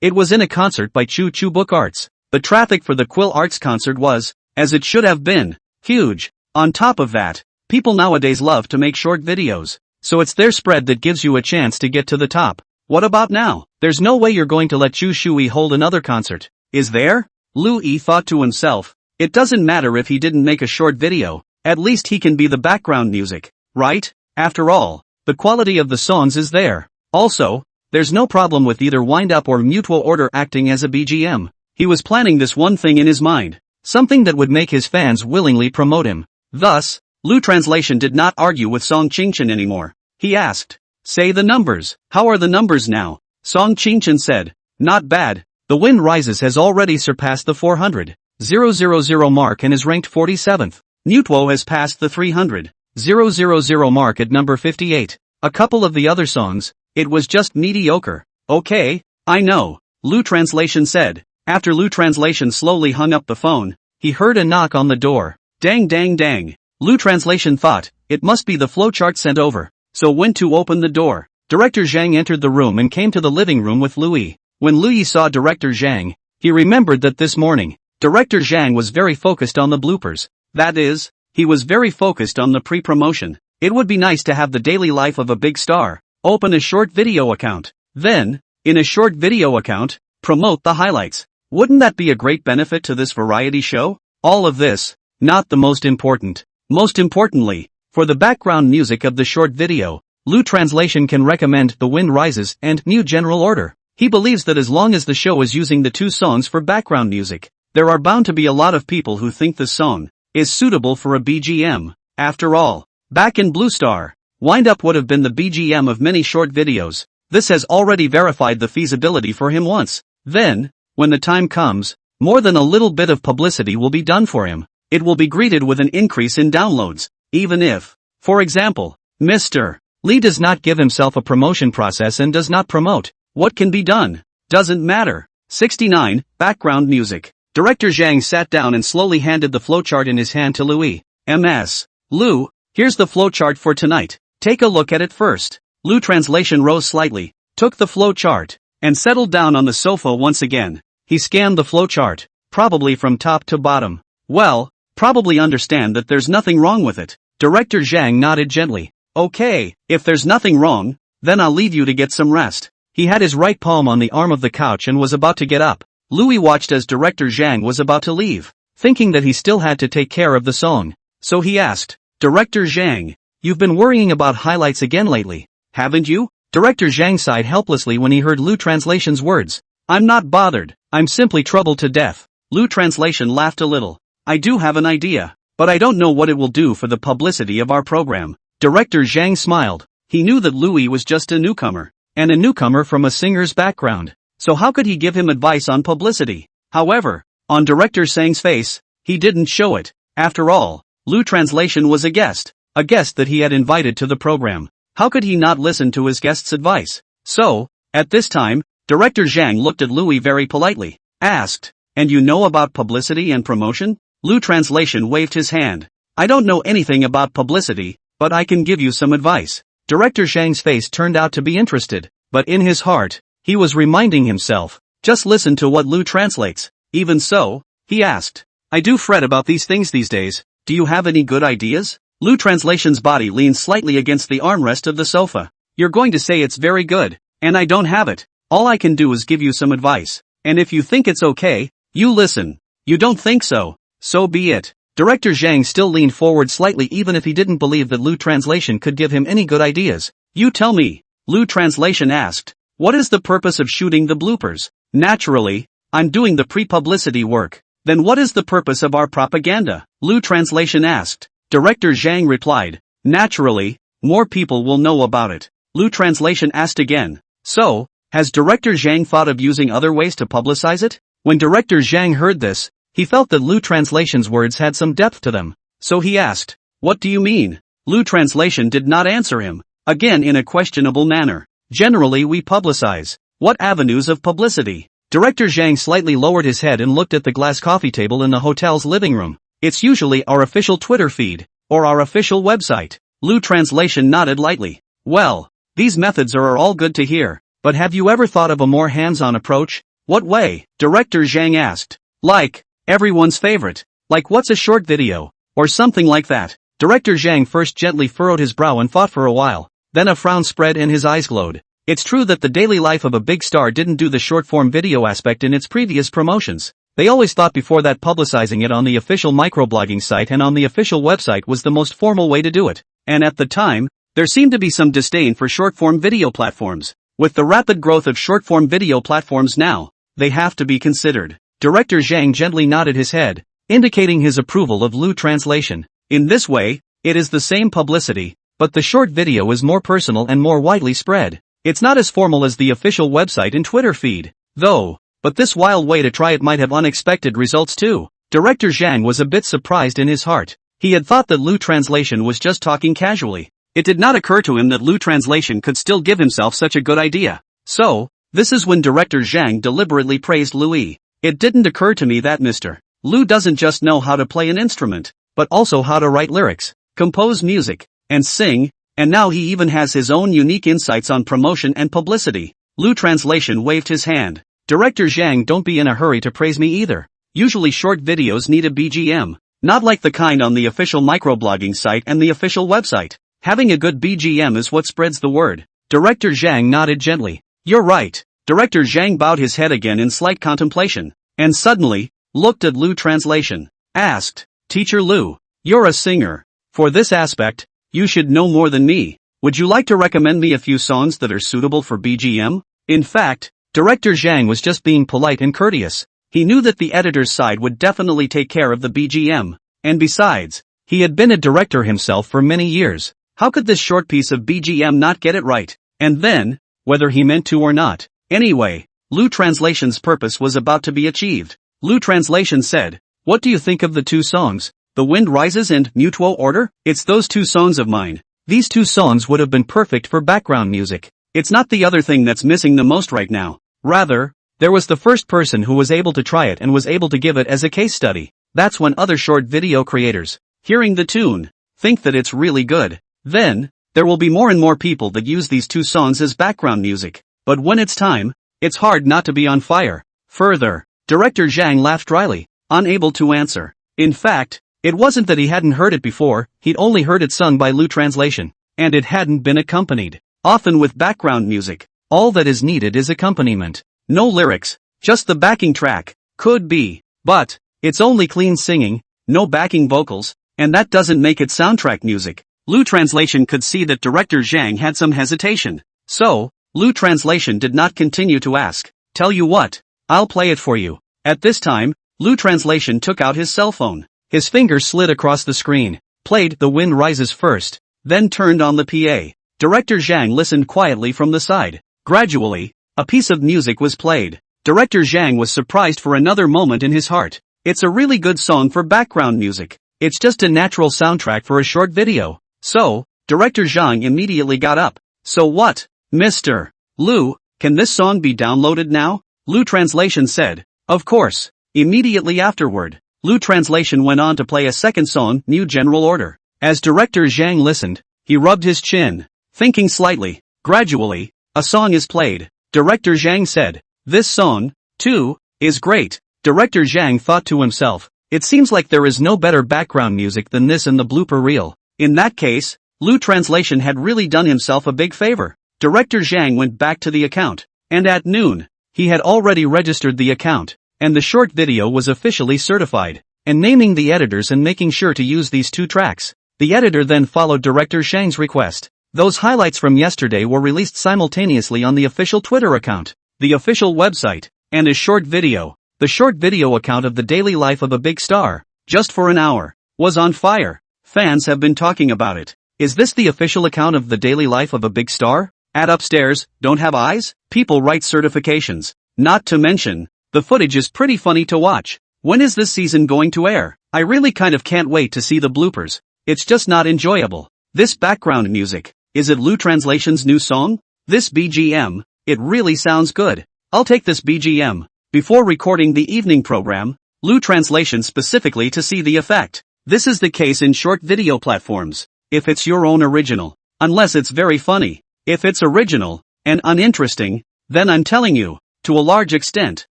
it was in a concert by Choo Choo Book Arts. The traffic for the Quill Arts concert was, as it should have been, huge. On top of that, people nowadays love to make short videos, so it's their spread that gives you a chance to get to the top. What about now? There's no way you're going to let Chu Shui hold another concert, is there? Lu Yi thought to himself. It doesn't matter if he didn't make a short video, at least he can be the background music, right? After all, the quality of the songs is there. Also, there's no problem with either wind-up or mutual order acting as a BGM. He was planning this one thing in his mind, something that would make his fans willingly promote him. Thus, Lu Translation did not argue with Song Chingchen anymore. He asked, say the numbers. How are the numbers now? Song Chingchen said, not bad. The Wind Rises has already surpassed the 400,000 mark and is ranked 47th. Newtwo has passed the 300,000 mark at number 58. A couple of the other songs, it was just mediocre. Okay, I know, Lu Translation said. After Lu Translation slowly hung up the phone, he heard a knock on the door. Dang dang dang. Lu Translation thought, it must be the flowchart sent over, so went to open the door. Director Zhang entered the room and came to the living room with Louis. When Louis saw Director Zhang, he remembered that this morning, Director Zhang was very focused on the bloopers. That is, he was very focused on the pre-promotion. It would be nice to have the daily life of a big star. Open a short video account. Then, in a short video account, promote the highlights. Wouldn't that be a great benefit to this variety show? All of this, not the most important. Most importantly, for the background music of the short video, Lu Translation can recommend The Wind Rises and New General Order. He believes that as long as the show is using the two songs for background music, there are bound to be a lot of people who think the song is suitable for a BGM. After all, back in Blue Star, Wind Up would have been the BGM of many short videos. This has already verified the feasibility for him once. Then, when the time comes, more than a little bit of publicity will be done for him. It will be greeted with an increase in downloads, even if, for example, Mr. Lee does not give himself a promotion process and does not promote. What can be done? Doesn't matter. 69. Background music. Director Zhang sat down and slowly handed the flowchart in his hand to Louis. Ms. Lu, here's the flowchart for tonight. Take a look at it first. Lu Translation rose slightly, took the flowchart, and settled down on the sofa once again. He scanned the flowchart, probably from top to bottom. Well, probably understand that there's nothing wrong with it. Director Zhang nodded gently. Okay, if there's nothing wrong, then I'll leave you to get some rest. He had his right palm on the arm of the couch and was about to get up. Louis watched as Director Zhang was about to leave, thinking that he still had to take care of the song. So he asked, Director Zhang, you've been worrying about highlights again lately, haven't you? Director Zhang sighed helplessly when he heard Lu Translation's words. I'm not bothered, I'm simply troubled to death. Lu Translation laughed a little. I do have an idea, but I don't know what it will do for the publicity of our program. Director Zhang smiled. He knew that Louis was just a newcomer, and a newcomer from a singer's background. So how could he give him advice on publicity? However, on Director Zhang's face, he didn't show it. After all, Lu Translation was a guest that he had invited to the program. How could he not listen to his guest's advice? So, at this time, Director Zhang looked at Louis very politely, asked, and you know about publicity and promotion? Lu Translation waved his hand. I don't know anything about publicity, but I can give you some advice. Director Zhang's face turned out to be interested, but in his heart, he was reminding himself, just listen to what Lu translates. Even so, he asked, I do fret about these things these days, do you have any good ideas? Lu Translation's body leaned slightly against the armrest of the sofa. You're going to say it's very good, and I don't have it. All I can do is give you some advice, and if you think it's okay, you listen. You don't think so, so be it. Director Zhang still leaned forward slightly even if he didn't believe that Lu Translation could give him any good ideas. You tell me, Lu Translation asked. What is the purpose of shooting the bloopers? Naturally, I'm doing the pre-publicity work. Then what is the purpose of our propaganda? Lu Translation asked. Director Zhang replied. Naturally, more people will know about it. Lu Translation asked again. So, has Director Zhang thought of using other ways to publicize it? When Director Zhang heard this, he felt that Lu Translation's words had some depth to them. So he asked, what do you mean? Lu Translation did not answer him. Again in a questionable manner. Generally we publicize. What avenues of publicity? Director Zhang slightly lowered his head and looked at the glass coffee table in the hotel's living room. It's usually our official Twitter feed, or our official website. Lu translation nodded lightly. Well, these methods are all good to hear, but have you ever thought of a more hands-on approach? What way? Director Zhang asked. Like, everyone's favorite. Like what's a short video? Or something like that. Director Zhang first gently furrowed his brow and thought for a while. Then a frown spread and his eyes glowed. It's true that the daily life of a big star didn't do the short-form video aspect in its previous promotions. They always thought before that publicizing it on the official microblogging site and on the official website was the most formal way to do it. And at the time, there seemed to be some disdain for short-form video platforms. With the rapid growth of short-form video platforms now, they have to be considered. Director Zhang gently nodded his head, indicating his approval of Lu translation. In this way, it is the same publicity, but the short video is more personal and more widely spread. It's not as formal as the official website and Twitter feed, though, but this wild way to try it might have unexpected results too. Director Zhang was a bit surprised in his heart. He had thought that Lu translation was just talking casually. It did not occur to him that Lu translation could still give himself such a good idea. So, this is when Director Zhang deliberately praised Louis. It didn't occur to me that Mr. Lu doesn't just know how to play an instrument, but also how to write lyrics, compose music, and sing, and now he even has his own unique insights on promotion and publicity. Lu translation waved his hand. Director Zhang, don't be in a hurry to praise me either. Usually short videos need a BGM, not like the kind on the official microblogging site and the official website. Having a good BGM is what spreads the word. Director Zhang nodded gently. You're right. Director Zhang bowed his head again in slight contemplation, and suddenly, looked at Lu translation, asked, Teacher Lu, you're a singer. For this aspect, you should know more than me. Would you like to recommend me a few songs that are suitable for BGM? In fact, Director Zhang was just being polite and courteous. He knew that the editor's side would definitely take care of the BGM, and besides, he had been a director himself for many years. How could this short piece of BGM not get it right? And then, whether he meant to or not. Anyway, Lu translation's purpose was about to be achieved. Lu translation said, what do you think of the two songs? The Wind Rises and Mutual Order? It's those two songs of mine. These two songs would have been perfect for background music. It's not the other thing that's missing the most right now. Rather, there was the first person who was able to try it and was able to give it as a case study. That's when other short video creators, hearing the tune, think that it's really good. Then, there will be more and more people that use these two songs as background music. But when it's time, it's hard not to be on fire. Further, Director Zhang laughed dryly, unable to answer. In fact, it wasn't that he hadn't heard it before, he'd only heard it sung by Lu translation. And it hadn't been accompanied. Often with background music, all that is needed is accompaniment. No lyrics, just the backing track. Could be, but, it's only clean singing, no backing vocals, and that doesn't make it soundtrack music. Lu translation could see that Director Zhang had some hesitation. So, Lu translation did not continue to ask. Tell you what, I'll play it for you. At this time, Lu translation took out his cell phone. His fingers slid across the screen, played The Wind Rises first, then turned on the PA. Director Zhang listened quietly from the side. Gradually, a piece of music was played. Director Zhang was surprised for another moment in his heart. It's a really good song for background music. It's just a natural soundtrack for a short video. So, Director Zhang immediately got up. So what, Mr. Lu, can this song be downloaded now? Lu translation said, of course. Immediately afterward, Lu translation went on to play a second song, New General Order. As Director Zhang listened, he rubbed his chin, thinking slightly. Gradually, a song is played. Director Zhang said, this song, too, is great. Director Zhang thought to himself, it seems like there is no better background music than this in the blooper reel. In that case, Lu translation had really done himself a big favor. Director Zhang went back to the account, and at noon, he had already registered the account, and the short video was officially certified, and naming the editors and making sure to use these two tracks. The editor then followed Director Zhang's request. Those highlights from yesterday were released simultaneously on the official Twitter account, the official website, and a short video. The short video account of the daily life of a big star, just for an hour, was on fire. Fans have been talking about it. Is this the official account of the daily life of a big star? At upstairs, don't have eyes? People write certifications. Not to mention, the footage is pretty funny to watch. When is this season going to air? I really kind of can't wait to see the bloopers. It's just not enjoyable. This background music, Is it Lu Translation's new song? This BGM, it really sounds good. I'll take this BGM. Before recording the evening program, Lu Translation specifically to see the effect. This is the case in short video platforms. If it's your own original, unless it's very funny. If it's original and uninteresting, then I'm telling you, to a large extent,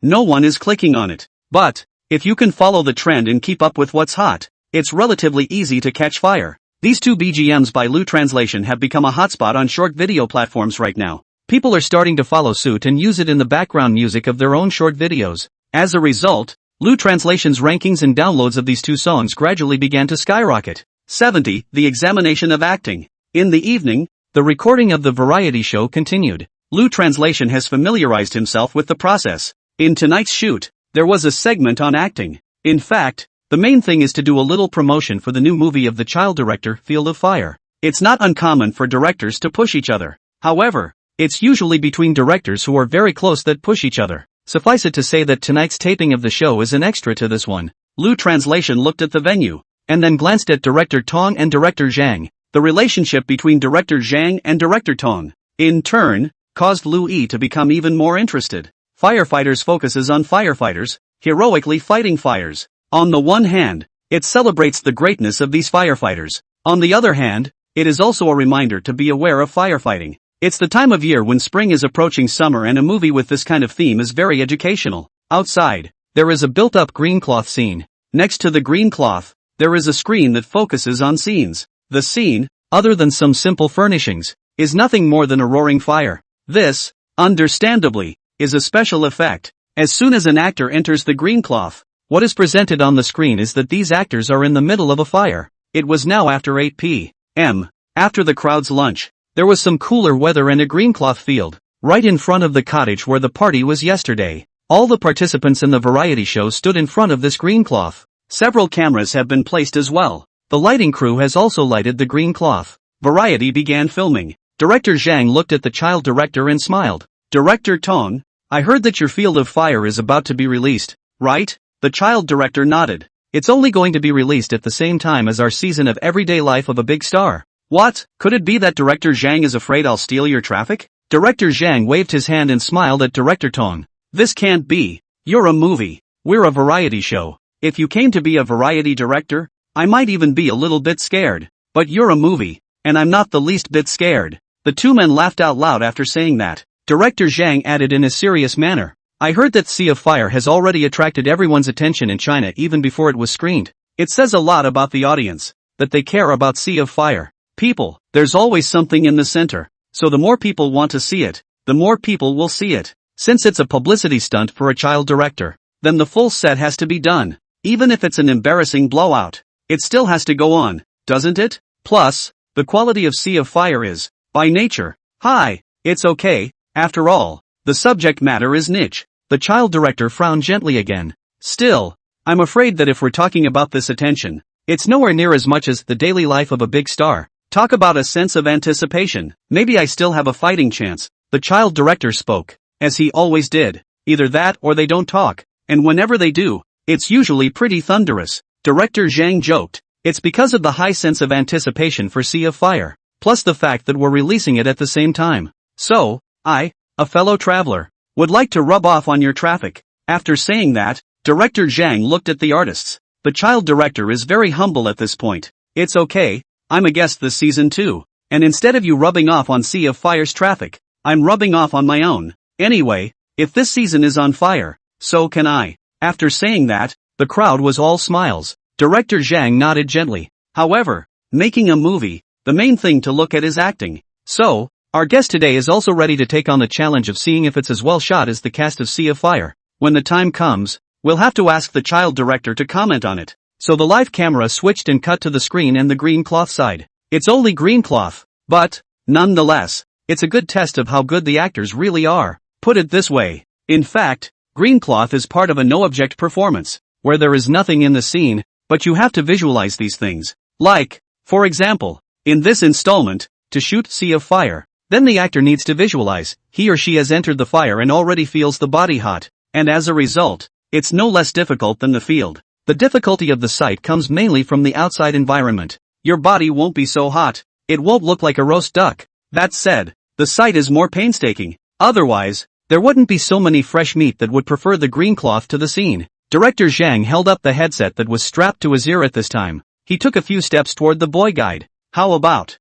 no one is clicking on it. But if you can follow the trend and keep up with what's hot, it's relatively easy to catch fire. These two BGMs by Lu Translation have become a hotspot on short video platforms right now. People are starting to follow suit and use it in the background music of their own short videos. As a result, Lu Translation's rankings and downloads of these two songs gradually began to skyrocket. 70. The examination of acting. In the evening, the recording of the variety show continued. Lu Translation has familiarized himself with the process. In tonight's shoot, there was a segment on acting. In fact, the main thing is to do a little promotion for the new movie of the child director, Field of Fire. It's not uncommon for directors to push each other. However, it's usually between directors who are very close that push each other. Suffice it to say that tonight's taping of the show is an extra to this one. Lu Translation looked at the venue, and then glanced at director Tong and director Zhang. The relationship between director Zhang and director Tong, in turn, caused Lu Yi to become even more interested. Firefighters focuses on firefighters, heroically fighting fires. On the one hand, it celebrates the greatness of these firefighters. On the other hand, it is also a reminder to be aware of firefighting. It's the time of year when spring is approaching summer, and a movie with this kind of theme is very educational. Outside, there is a built-up green cloth scene. Next to the green cloth, there is a screen that focuses on scenes. The scene, other than some simple furnishings, is nothing more than a roaring fire. This, understandably, is a special effect. As soon as an actor enters the green cloth, what is presented on the screen is that these actors are in the middle of a fire. It was now after 8 p.m. After the crowd's lunch, there was some cooler weather and a green cloth field, right in front of the cottage where the party was yesterday. All the participants in the variety show stood in front of this green cloth. Several cameras have been placed as well. The lighting crew has also lighted the green cloth. Variety began filming. Director Zhang looked at the child director and smiled. Director Tong, I heard that your Field of Fire is about to be released, right? The child director nodded. It's only going to be released at the same time as our season of Everyday Life of a Big Star. What? Could it be that Director Zhang is afraid I'll steal your traffic? Director Zhang waved his hand and smiled at Director Tong. This can't be. You're a movie. We're a variety show. If you came to be a variety director, I might even be a little bit scared. But you're a movie, and I'm not the least bit scared. The two men laughed out loud after saying that. Director Zhang added in a serious manner. I heard that Sea of Fire has already attracted everyone's attention in China even before it was screened. It says a lot about the audience, that they care about Sea of Fire. People, there's always something in the center, so the more people want to see it, the more people will see it. Since it's a publicity stunt for a child director, then the full set has to be done. Even if it's an embarrassing blowout, it still has to go on, doesn't it? Plus, the quality of Sea of Fire is, by nature, high. It's okay, after all, the subject matter is niche. The child director frowned gently again. Still, I'm afraid that if we're talking about this attention, it's nowhere near as much as the daily life of a big star. Talk about a sense of anticipation. Maybe I still have a fighting chance. The child director spoke, as he always did. Either that or they don't talk, and whenever they do, it's usually pretty thunderous. Director Zhang joked. It's because of the high sense of anticipation for Sea of Fire, plus the fact that we're releasing it at the same time. So, I, a fellow traveler, would like to rub off on your traffic. After saying that, Director Zhang looked at the artists. The child director is very humble at this point. It's okay, I'm a guest this season too, and instead of you rubbing off on Sea of Fire's traffic, I'm rubbing off on my own. Anyway, if this season is on fire, so can I. After saying that, the crowd was all smiles. Director Zhang nodded gently. However, making a movie, the main thing to look at is acting. So, our guest today is also ready to take on the challenge of seeing if it's as well shot as the cast of Sea of Fire. When the time comes, we'll have to ask the child director to comment on it. So the live camera switched and cut to the screen and the green cloth side. It's only green cloth, but, nonetheless, it's a good test of how good the actors really are. Put it this way. In fact, green cloth is part of a no-object performance, where there is nothing in the scene, but you have to visualize these things. Like, for example, in this installment, to shoot Sea of Fire, then the actor needs to visualize, he or she has entered the fire and already feels the body hot, and as a result, it's no less difficult than the field. The difficulty of the sight comes mainly from the outside environment. Your body won't be so hot. it won't look like a roast duck. That said, the sight is more painstaking. Otherwise, there wouldn't be so many fresh meat that would prefer the green cloth to the scene. Director Zhang held up the headset that was strapped to his ear at this time. He took a few steps toward the boy guide. How about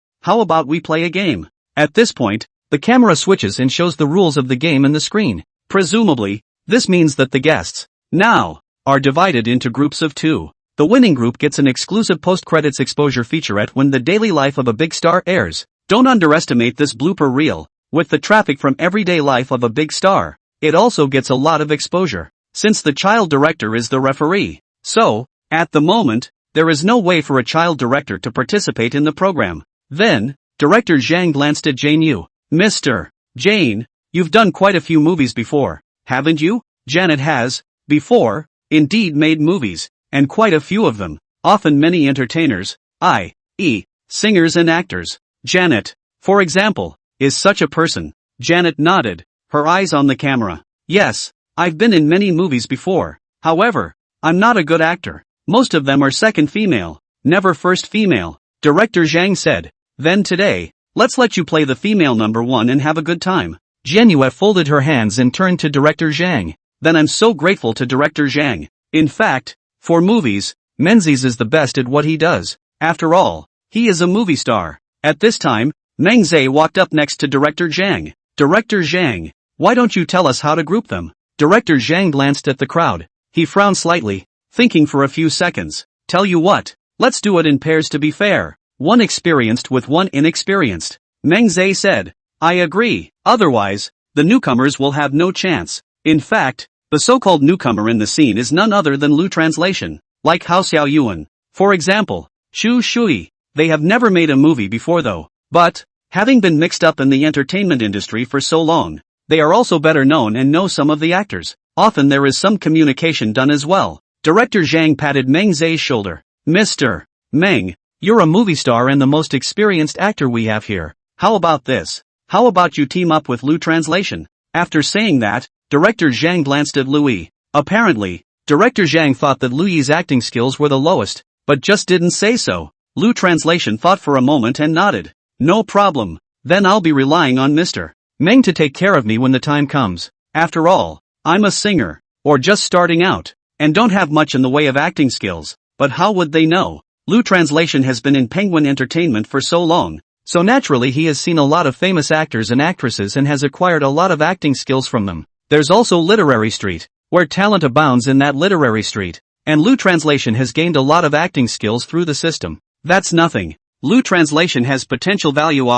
we play a game? At this point, the camera switches and shows the rules of the game in the screen. Presumably, this means that the guests, now, are divided into groups of 2. The winning group gets an exclusive post-credits exposure featurette when The Daily Life of a Big Star airs. Don't underestimate this blooper reel. With the traffic from everyday life of a big star, it also gets a lot of exposure, since the child director is the referee. So, at the moment, there is no way for a child director to participate in the program. Then, Director Zhang glanced at Jane Yu. Mr. Jane, you've done quite a few movies before, haven't you? Janet has, before, indeed made movies, and quite a few of them, often many entertainers, i.e., singers and actors. Janet, for example, is such a person. Janet nodded, her eyes on the camera. Yes, I've been in many movies before. However, I'm not a good actor. Most of them are second female, never first female. Director Zhang said. Then today, let's let you play the female number 1 and have a good time. Jianyue folded her hands and turned to Director Zhang. Then I'm so grateful to Director Zhang. In fact, for movies, Menzies is the best at what he does. After all, he is a movie star. At this time, Meng Zhe walked up next to Director Zhang. Director Zhang, why don't you tell us how to group them? Director Zhang glanced at the crowd. He frowned slightly, thinking for a few seconds. Tell you what, let's do it in pairs to be fair. One experienced with one inexperienced. Meng Zhe said. I agree. Otherwise, the newcomers will have no chance. In fact, the so-called newcomer in the scene is none other than Lu Translation, like Hao Xiaoyuan. For example, Xu Shui. They have never made a movie before though. But, having been mixed up in the entertainment industry for so long, they are also better known and know some of the actors. Often there is some communication done as well. Director Zhang patted Meng Zhe's shoulder. Mr. Meng, you're a movie star and the most experienced actor we have here. How about this? How about you team up with Lu Translation? After saying that, Director Zhang glanced at Lu Yi. Apparently, Director Zhang thought that Lu Yi's acting skills were the lowest, but just didn't say so. Lu Translation thought for a moment and nodded. No problem. Then I'll be relying on Mr. Meng to take care of me when the time comes. After all, I'm a singer, or just starting out, and don't have much in the way of acting skills. But how would they know? Lu Translation has been in Penguin Entertainment for so long, so naturally he has seen a lot of famous actors and actresses and has acquired a lot of acting skills from them. There's also Literary Street, where talent abounds in that literary street, and Lu Translation has gained a lot of acting skills through the system. That's nothing. Lu Translation has potential value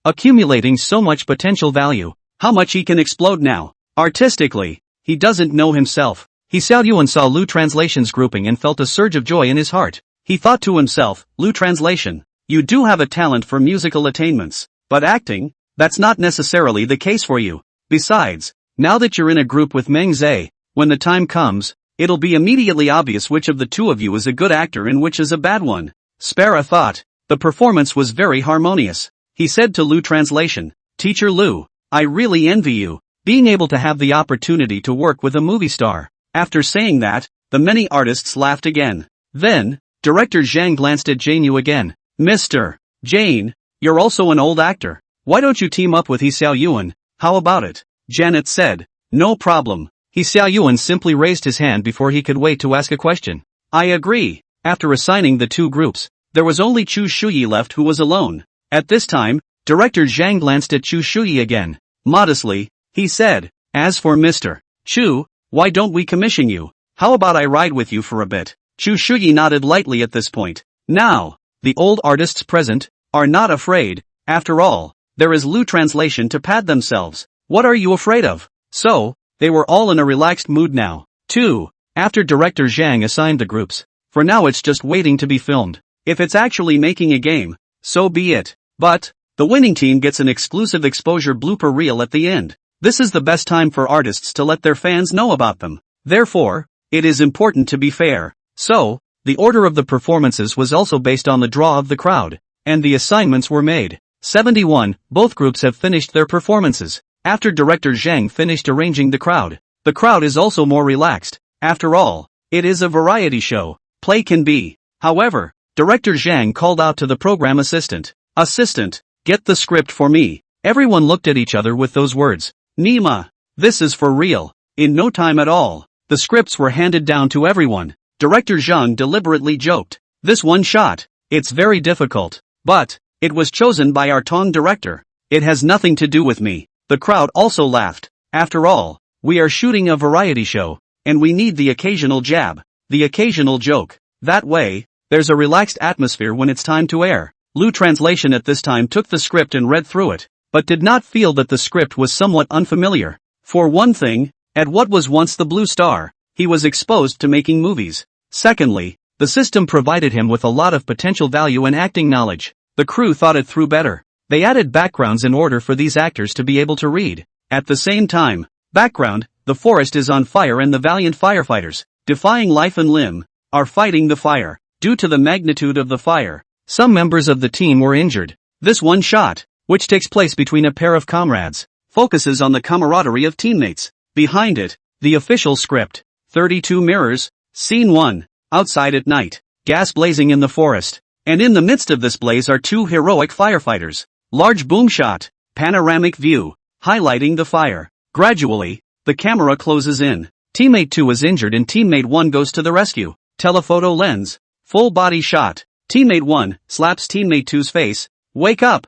accumulating so much potential value. How much he can explode now. Artistically, he doesn't know himself. He Xiaoyuan saw Lu Translation's grouping and felt a surge of joy in his heart. He thought to himself, Lu Translation, you do have a talent for musical attainments, but acting, that's not necessarily the case for you. Besides, now that you're in a group with Meng Zhe, when the time comes, it'll be immediately obvious which of the two of you is a good actor and which is a bad one. Spara thought. The performance was very harmonious. He said to Lu Translation, Teacher Lu, I really envy you, being able to have the opportunity to work with a movie star. After saying that, the many artists laughed again. Then, Director Zhang glanced at Jane Yu again. Mr. Jane, you're also an old actor. Why don't you team up with He Xiaoyuan? How about it? Janet said. No problem. He Xiaoyuan simply raised his hand before he could wait to ask a question. I agree. After assigning the two groups, there was only Chu Shuyi left who was alone. At this time, Director Zhang glanced at Chu Shuyi again. Modestly, he said, as for Mr. Chu, why don't we commission you? How about I ride with you for a bit? Chu Shuyi nodded lightly at this point. Now, the old artists present are not afraid. After all, there is Lu Translation to pad themselves. What are you afraid of? So, they were all in a relaxed mood now. 2. After Director Zhang assigned the groups, for now it's just waiting to be filmed. If it's actually making a game, so be it. But, the winning team gets an exclusive exposure blooper reel at the end. This is the best time for artists to let their fans know about them. Therefore, it is important to be fair. So, the order of the performances was also based on the draw of the crowd, and the assignments were made. 71. Both groups have finished their performances. After Director Zhang finished arranging the crowd is also more relaxed. After all, it is a variety show. Play can be. However, Director Zhang called out to the program assistant. Assistant, get the script for me. Everyone looked at each other with those words. Nima, this is for real. In no time at all, the scripts were handed down to everyone. Director Zhang deliberately joked. This one shot, it's very difficult. But, it was chosen by our Tong director. It has nothing to do with me. The crowd also laughed. After all, we are shooting a variety show, and we need the occasional jab, the occasional joke. That way, there's a relaxed atmosphere when it's time to air. Lu Translation at this time took the script and read through it, but did not feel that the script was somewhat unfamiliar. For one thing, at what was once the Blue Star, he was exposed to making movies. Secondly, the system provided him with a lot of potential value and acting knowledge. The crew thought it through better. They added backgrounds in order for these actors to be able to read. At the same time, background, the forest is on fire and the valiant firefighters, defying life and limb, are fighting the fire. Due to the magnitude of the fire, some members of the team were injured. This one shot, which takes place between a pair of comrades, focuses on the camaraderie of teammates. Behind it, the official script. 32 mirrors, Scene 1, outside at night, gas blazing in the forest. And in the midst of this blaze are two heroic firefighters. Large boom shot, panoramic view, highlighting the fire. Gradually, the camera closes in. Teammate 2 is injured and teammate 1 goes to the rescue. Telephoto lens, full body shot. Teammate 1 slaps teammate 2's face. Wake up,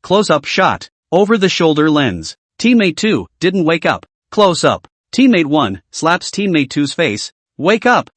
close-up shot, over the shoulder lens. Teammate 2 didn't wake up. Close up. Teammate 1 slaps teammate 2's face. Wake up,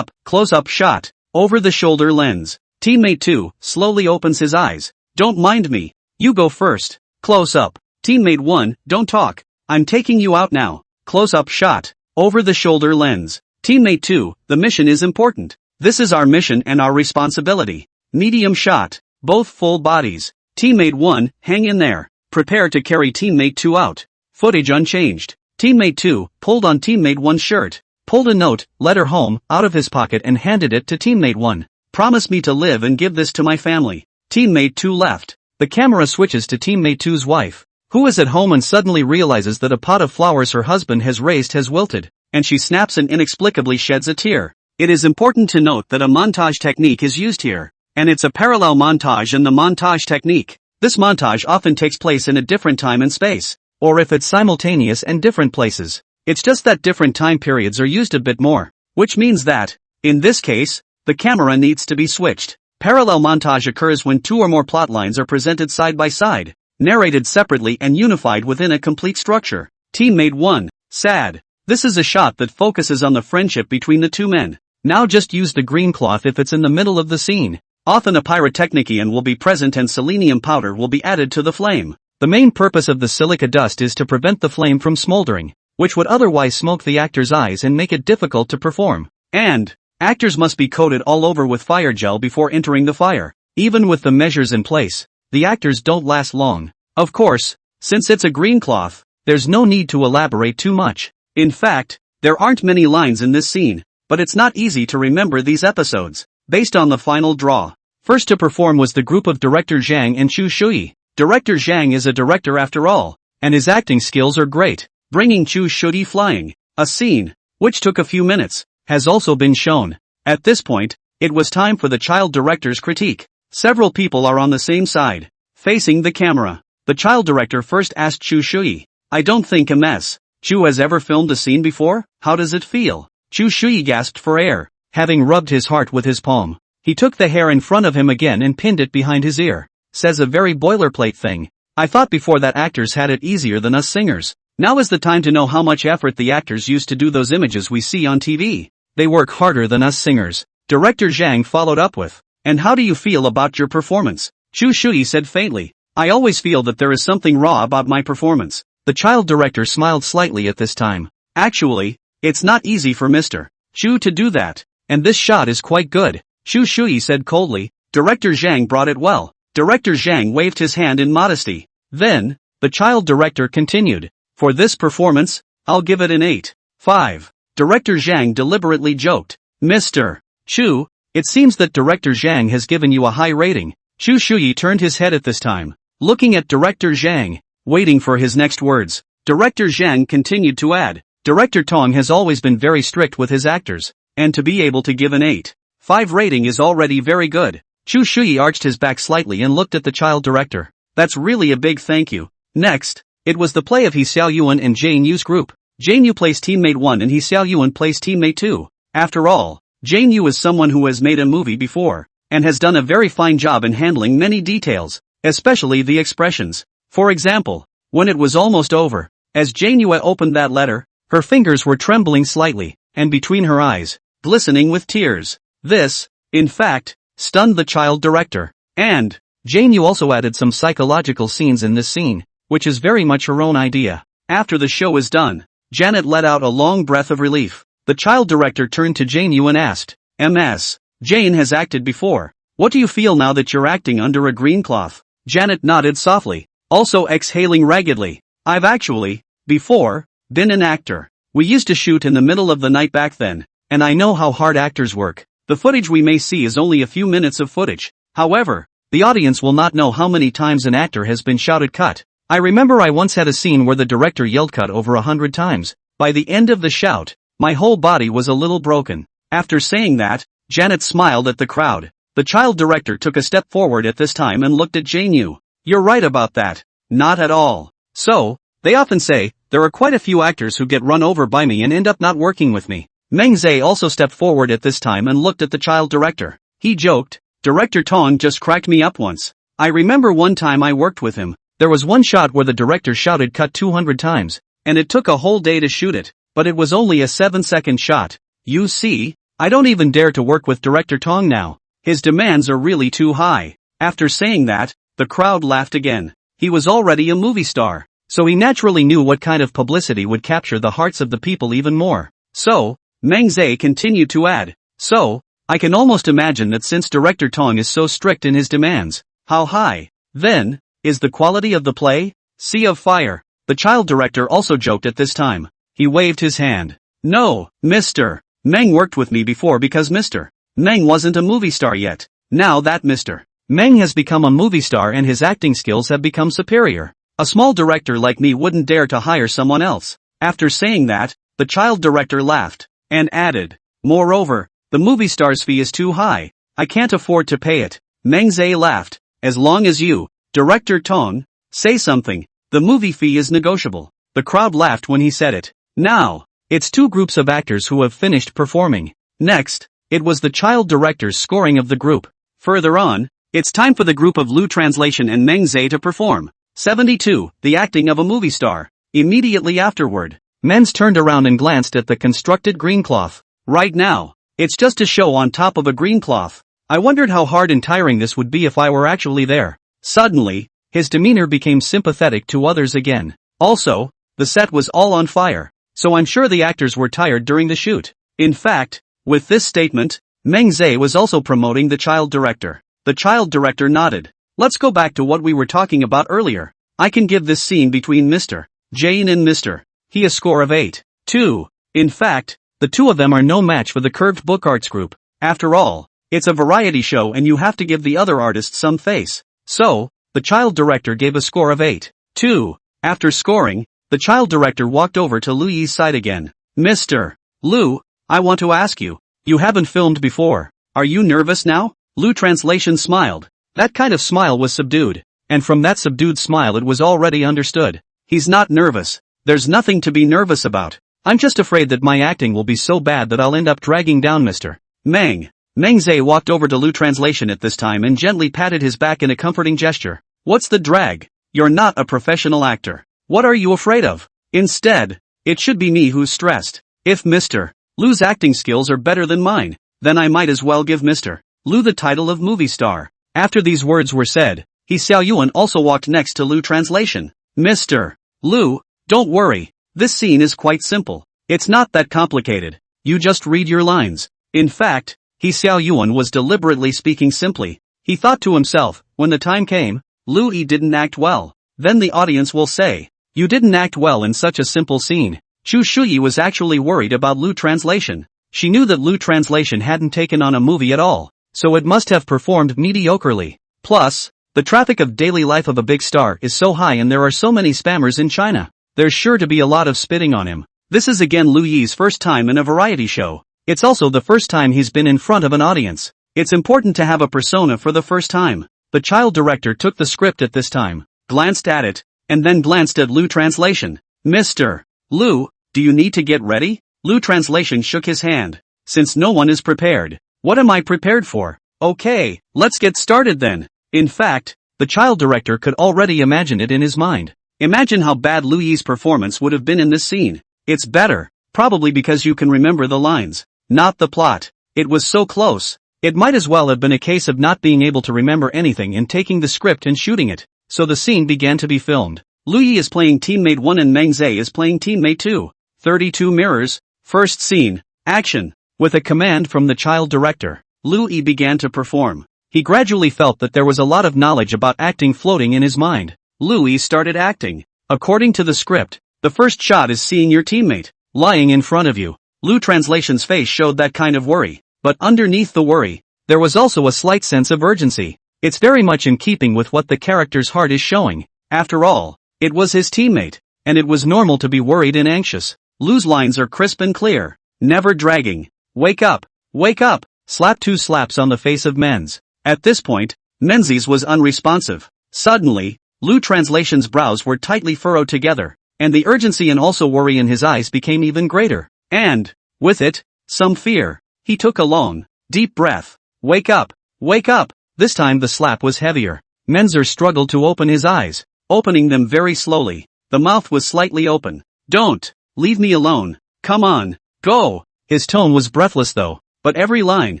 close-up shot, over the shoulder lens. Teammate 2 slowly opens his eyes. Don't mind me. You go first. Close up. Teammate 1, don't talk. I'm taking you out now. Close-up shot, over the shoulder lens. Teammate 2, the mission is important. This is our mission and our responsibility. Medium shot, both full bodies. Teammate 1, hang in there. Prepare to carry teammate 2 out. Footage unchanged. Teammate 2 pulled on teammate 1's shirt, pulled a note, letter home, out of his pocket and handed it to teammate 1. Promise me to live and give this to my family. Teammate 2 left. The camera switches to teammate 2's wife, who is at home and suddenly realizes that a pot of flowers her husband has raised has wilted, and she snaps and inexplicably sheds a tear. It is important to note that a montage technique is used here, and it's a parallel montage in the montage technique. This montage often takes place in a different time and space, or if it's simultaneous and different places. It's just that different time periods are used a bit more, which means that, in this case, the camera needs to be switched. Parallel montage occurs when two or more plot lines are presented side by side, narrated separately and unified within a complete structure. Teammate 1, sad. This is a shot that focuses on the friendship between the two men. Now just use the green cloth if it's in the middle of the scene. Often a pyrotechnician will be present and selenium powder will be added to the flame. The main purpose of the silica dust is to prevent the flame from smoldering, which would otherwise smoke the actor's eyes and make it difficult to perform. And actors must be coated all over with fire gel before entering the fire. Even with the measures in place, the actors don't last long. Of course, since it's a green cloth, there's no need to elaborate too much. In fact, there aren't many lines in this scene, but it's not easy to remember these episodes. Based on the final draw, first to perform was the group of Director Zhang and Chu Shui. Director Zhang is a director after all, and his acting skills are great, bringing Chu Shui flying. A scene, which took a few minutes, has also been shown. At this point, it was time for the child director's critique. Several people are on the same side, facing the camera. The child director first asked Chu Shui, I don't think a mess. Chu has ever filmed a scene before? How does it feel? Chu Shui gasped for air, having rubbed his heart with his palm. He took the hair in front of him again and pinned it behind his ear. Says a very boilerplate thing. I thought before that actors had it easier than us singers. Now is the time to know how much effort the actors use to do those images we see on TV. They work harder than us singers. Director Zhang followed up with, and how do you feel about your performance? Chu Shui said faintly, I always feel that there is something raw about my performance. The child director smiled slightly at this time. Actually, it's not easy for Mr. Chu to do that, and this shot is quite good. Chu Shui said coldly, Director Zhang brought it well. Director Zhang waved his hand in modesty. Then, the child director continued, for this performance, I'll give it an 8.5. Director Zhang deliberately joked, Mr. Chu, it seems that Director Zhang has given you a high rating. Chu Shui turned his head at this time, looking at Director Zhang, waiting for his next words. Director Zhang continued to add, Director Tong has always been very strict with his actors, and to be able to give an 8.5 rating is already very good. Chu Shui arched his back slightly and looked at the child director. That's really a big thank you. Next, it was the play of He Xiaoyuan and Jane Yu's group. Jane Yu plays teammate 1 and He Xiaoyuan plays teammate 2. After all, Jane Yu is someone who has made a movie before, and has done a very fine job in handling many details, especially the expressions. For example, when it was almost over, as Jane Yu opened that letter, her fingers were trembling slightly, and between her eyes, glistening with tears. This, in fact, stunned the child director. And Jane Yu also added some psychological scenes in this scene, which is very much her own idea. After the show is done, Janet let out a long breath of relief. The child director turned to Jane Yu and asked, "Ms. Jane has acted before. What do you feel now that you're acting under a green cloth?" Janet nodded softly, also exhaling raggedly. "I've actually, before, been an actor. We used to shoot in the middle of the night back then, and I know how hard actors work. The footage we may see is only a few minutes of footage. However, the audience will not know how many times an actor has been shouted cut. I remember I once had a scene where the director yelled cut over 100 times. By the end of the shout, my whole body was a little broken." After saying that, Janet smiled at the crowd. The child director took a step forward at this time and looked at Jane Yu. "You're right about that." "Not at all. So, they often say, there are quite a few actors who get run over by me and end up not working with me." Meng Zhe also stepped forward at this time and looked at the child director. He joked, "Director Tong just cracked me up once. I remember one time I worked with him. There was one shot where the director shouted cut 200 times, and it took a whole day to shoot it, but it was only a 7-second shot. You see, I don't even dare to work with Director Tong now. His demands are really too high." After saying that, the crowd laughed again. He was already a movie star, so he naturally knew what kind of publicity would capture the hearts of the people even more. So, Meng Zhe continued to add, "So, I can almost imagine that since Director Tong is so strict in his demands, how high, then, is the quality of the play? Sea of Fire." The child director also joked at this time. He waved his hand. "No, Mr. Meng worked with me before because Mr. Meng wasn't a movie star yet. Now that Mr. Meng has become a movie star and his acting skills have become superior, a small director like me wouldn't dare to hire someone else." After saying that, the child director laughed, and added, "Moreover, the movie star's fee is too high. I can't afford to pay it." Meng Zhe laughed. "As long as you, Director Tong, say something, the movie fee is negotiable." The crowd laughed when he said it. Now, it's two groups of actors who have finished performing. Next, it was the child director's scoring of the group. Further on, it's time for the group of Lu Translation and Meng Zhe to perform. 72. The acting of a movie star. Immediately afterward, Men's turned around and glanced at the constructed green cloth. Right now, it's just a show on top of a green cloth. I wondered how hard and tiring this would be if I were actually there. Suddenly, his demeanor became sympathetic to others again. Also, the set was all on fire, so I'm sure the actors were tired during the shoot. In fact, with this statement, Meng Zhe was also promoting the child director. The child director nodded. "Let's go back to what we were talking about earlier. I can give this scene between Mr. Jane and Mr. He a score of 8. 2. In fact, the two of them are no match for the Curved Book Arts group. After all, it's a variety show and you have to give the other artists some face. So, the child director gave a score of 8. 2. After scoring, the child director walked over to Lu Yi's side again. "Mr. Lu, I want to ask you, you haven't filmed before. Are you nervous now?" Lu Translation smiled. That kind of smile was subdued, and from that subdued smile it was already understood. He's not nervous. There's nothing to be nervous about. I'm just afraid that my acting will be so bad that I'll end up dragging down Mr. Meng. Meng Zhe walked over to Lu Translation at this time and gently patted his back in a comforting gesture. "What's the drag? You're not a professional actor. What are you afraid of? Instead, it should be me who's stressed. If Mr. Lu's acting skills are better than mine, then I might as well give Mr. Lu the title of movie star." After these words were said, He Xiaoyuan also walked next to Lu Translation. "Mr. Lu, don't worry. This scene is quite simple. It's not that complicated. You just read your lines." In fact, He Xiaoyuan was deliberately speaking simply. He thought to himself, when the time came, Lu Yi didn't act well. Then the audience will say, "You didn't act well in such a simple scene." Chu Shuyi was actually worried about Lu Translation. She knew that Lu Translation hadn't taken on a movie at all, so it must have performed mediocrely. Plus, the traffic of daily life of a big star is so high and there are so many spammers in China. There's sure to be a lot of spitting on him. This is again Lu Yi's first time in a variety show. It's also the first time he's been in front of an audience. It's important to have a persona for the first time. The child director took the script at this time, glanced at it, and then glanced at Lu Translation. Mr. Lu, do you need to get ready? Lu Translation shook his hand. Since no one is prepared, what am I prepared for? Okay, let's get started then. In fact, the child director could already imagine it in his mind. Imagine how bad Lu Yi's performance would have been in this scene. It's better, probably because you can remember the lines, not the plot. It was so close. It might as well have been a case of not being able to remember anything and taking the script and shooting it. So the scene began to be filmed. Lu Yi is playing teammate 1 and Meng Zhe is playing teammate 2. 32 mirrors. First scene. Action. With a command from the child director, Lu Yi began to perform. He gradually felt that there was a lot of knowledge about acting floating in his mind. Lu Yi started acting. According to the script, the first shot is seeing your teammate lying in front of you. Lu Translation's face showed that kind of worry. But underneath the worry, there was also a slight sense of urgency. It's very much in keeping with what the character's heart is showing. After all, it was his teammate, and it was normal to be worried and anxious. Lu's lines are crisp and clear, never dragging. Wake up, wake up, slap 2 slaps on the face of Men's. At this point, Menzies was unresponsive. Suddenly, Lu Translation's brows were tightly furrowed together, and the urgency and also worry in his eyes became even greater. And, with it, some fear. He took a long, deep breath. Wake up, wake up. This time the slap was heavier. Menzer struggled to open his eyes, opening them very slowly. The mouth was slightly open. Don't, leave me alone. Come on, go. His tone was breathless though, but every line,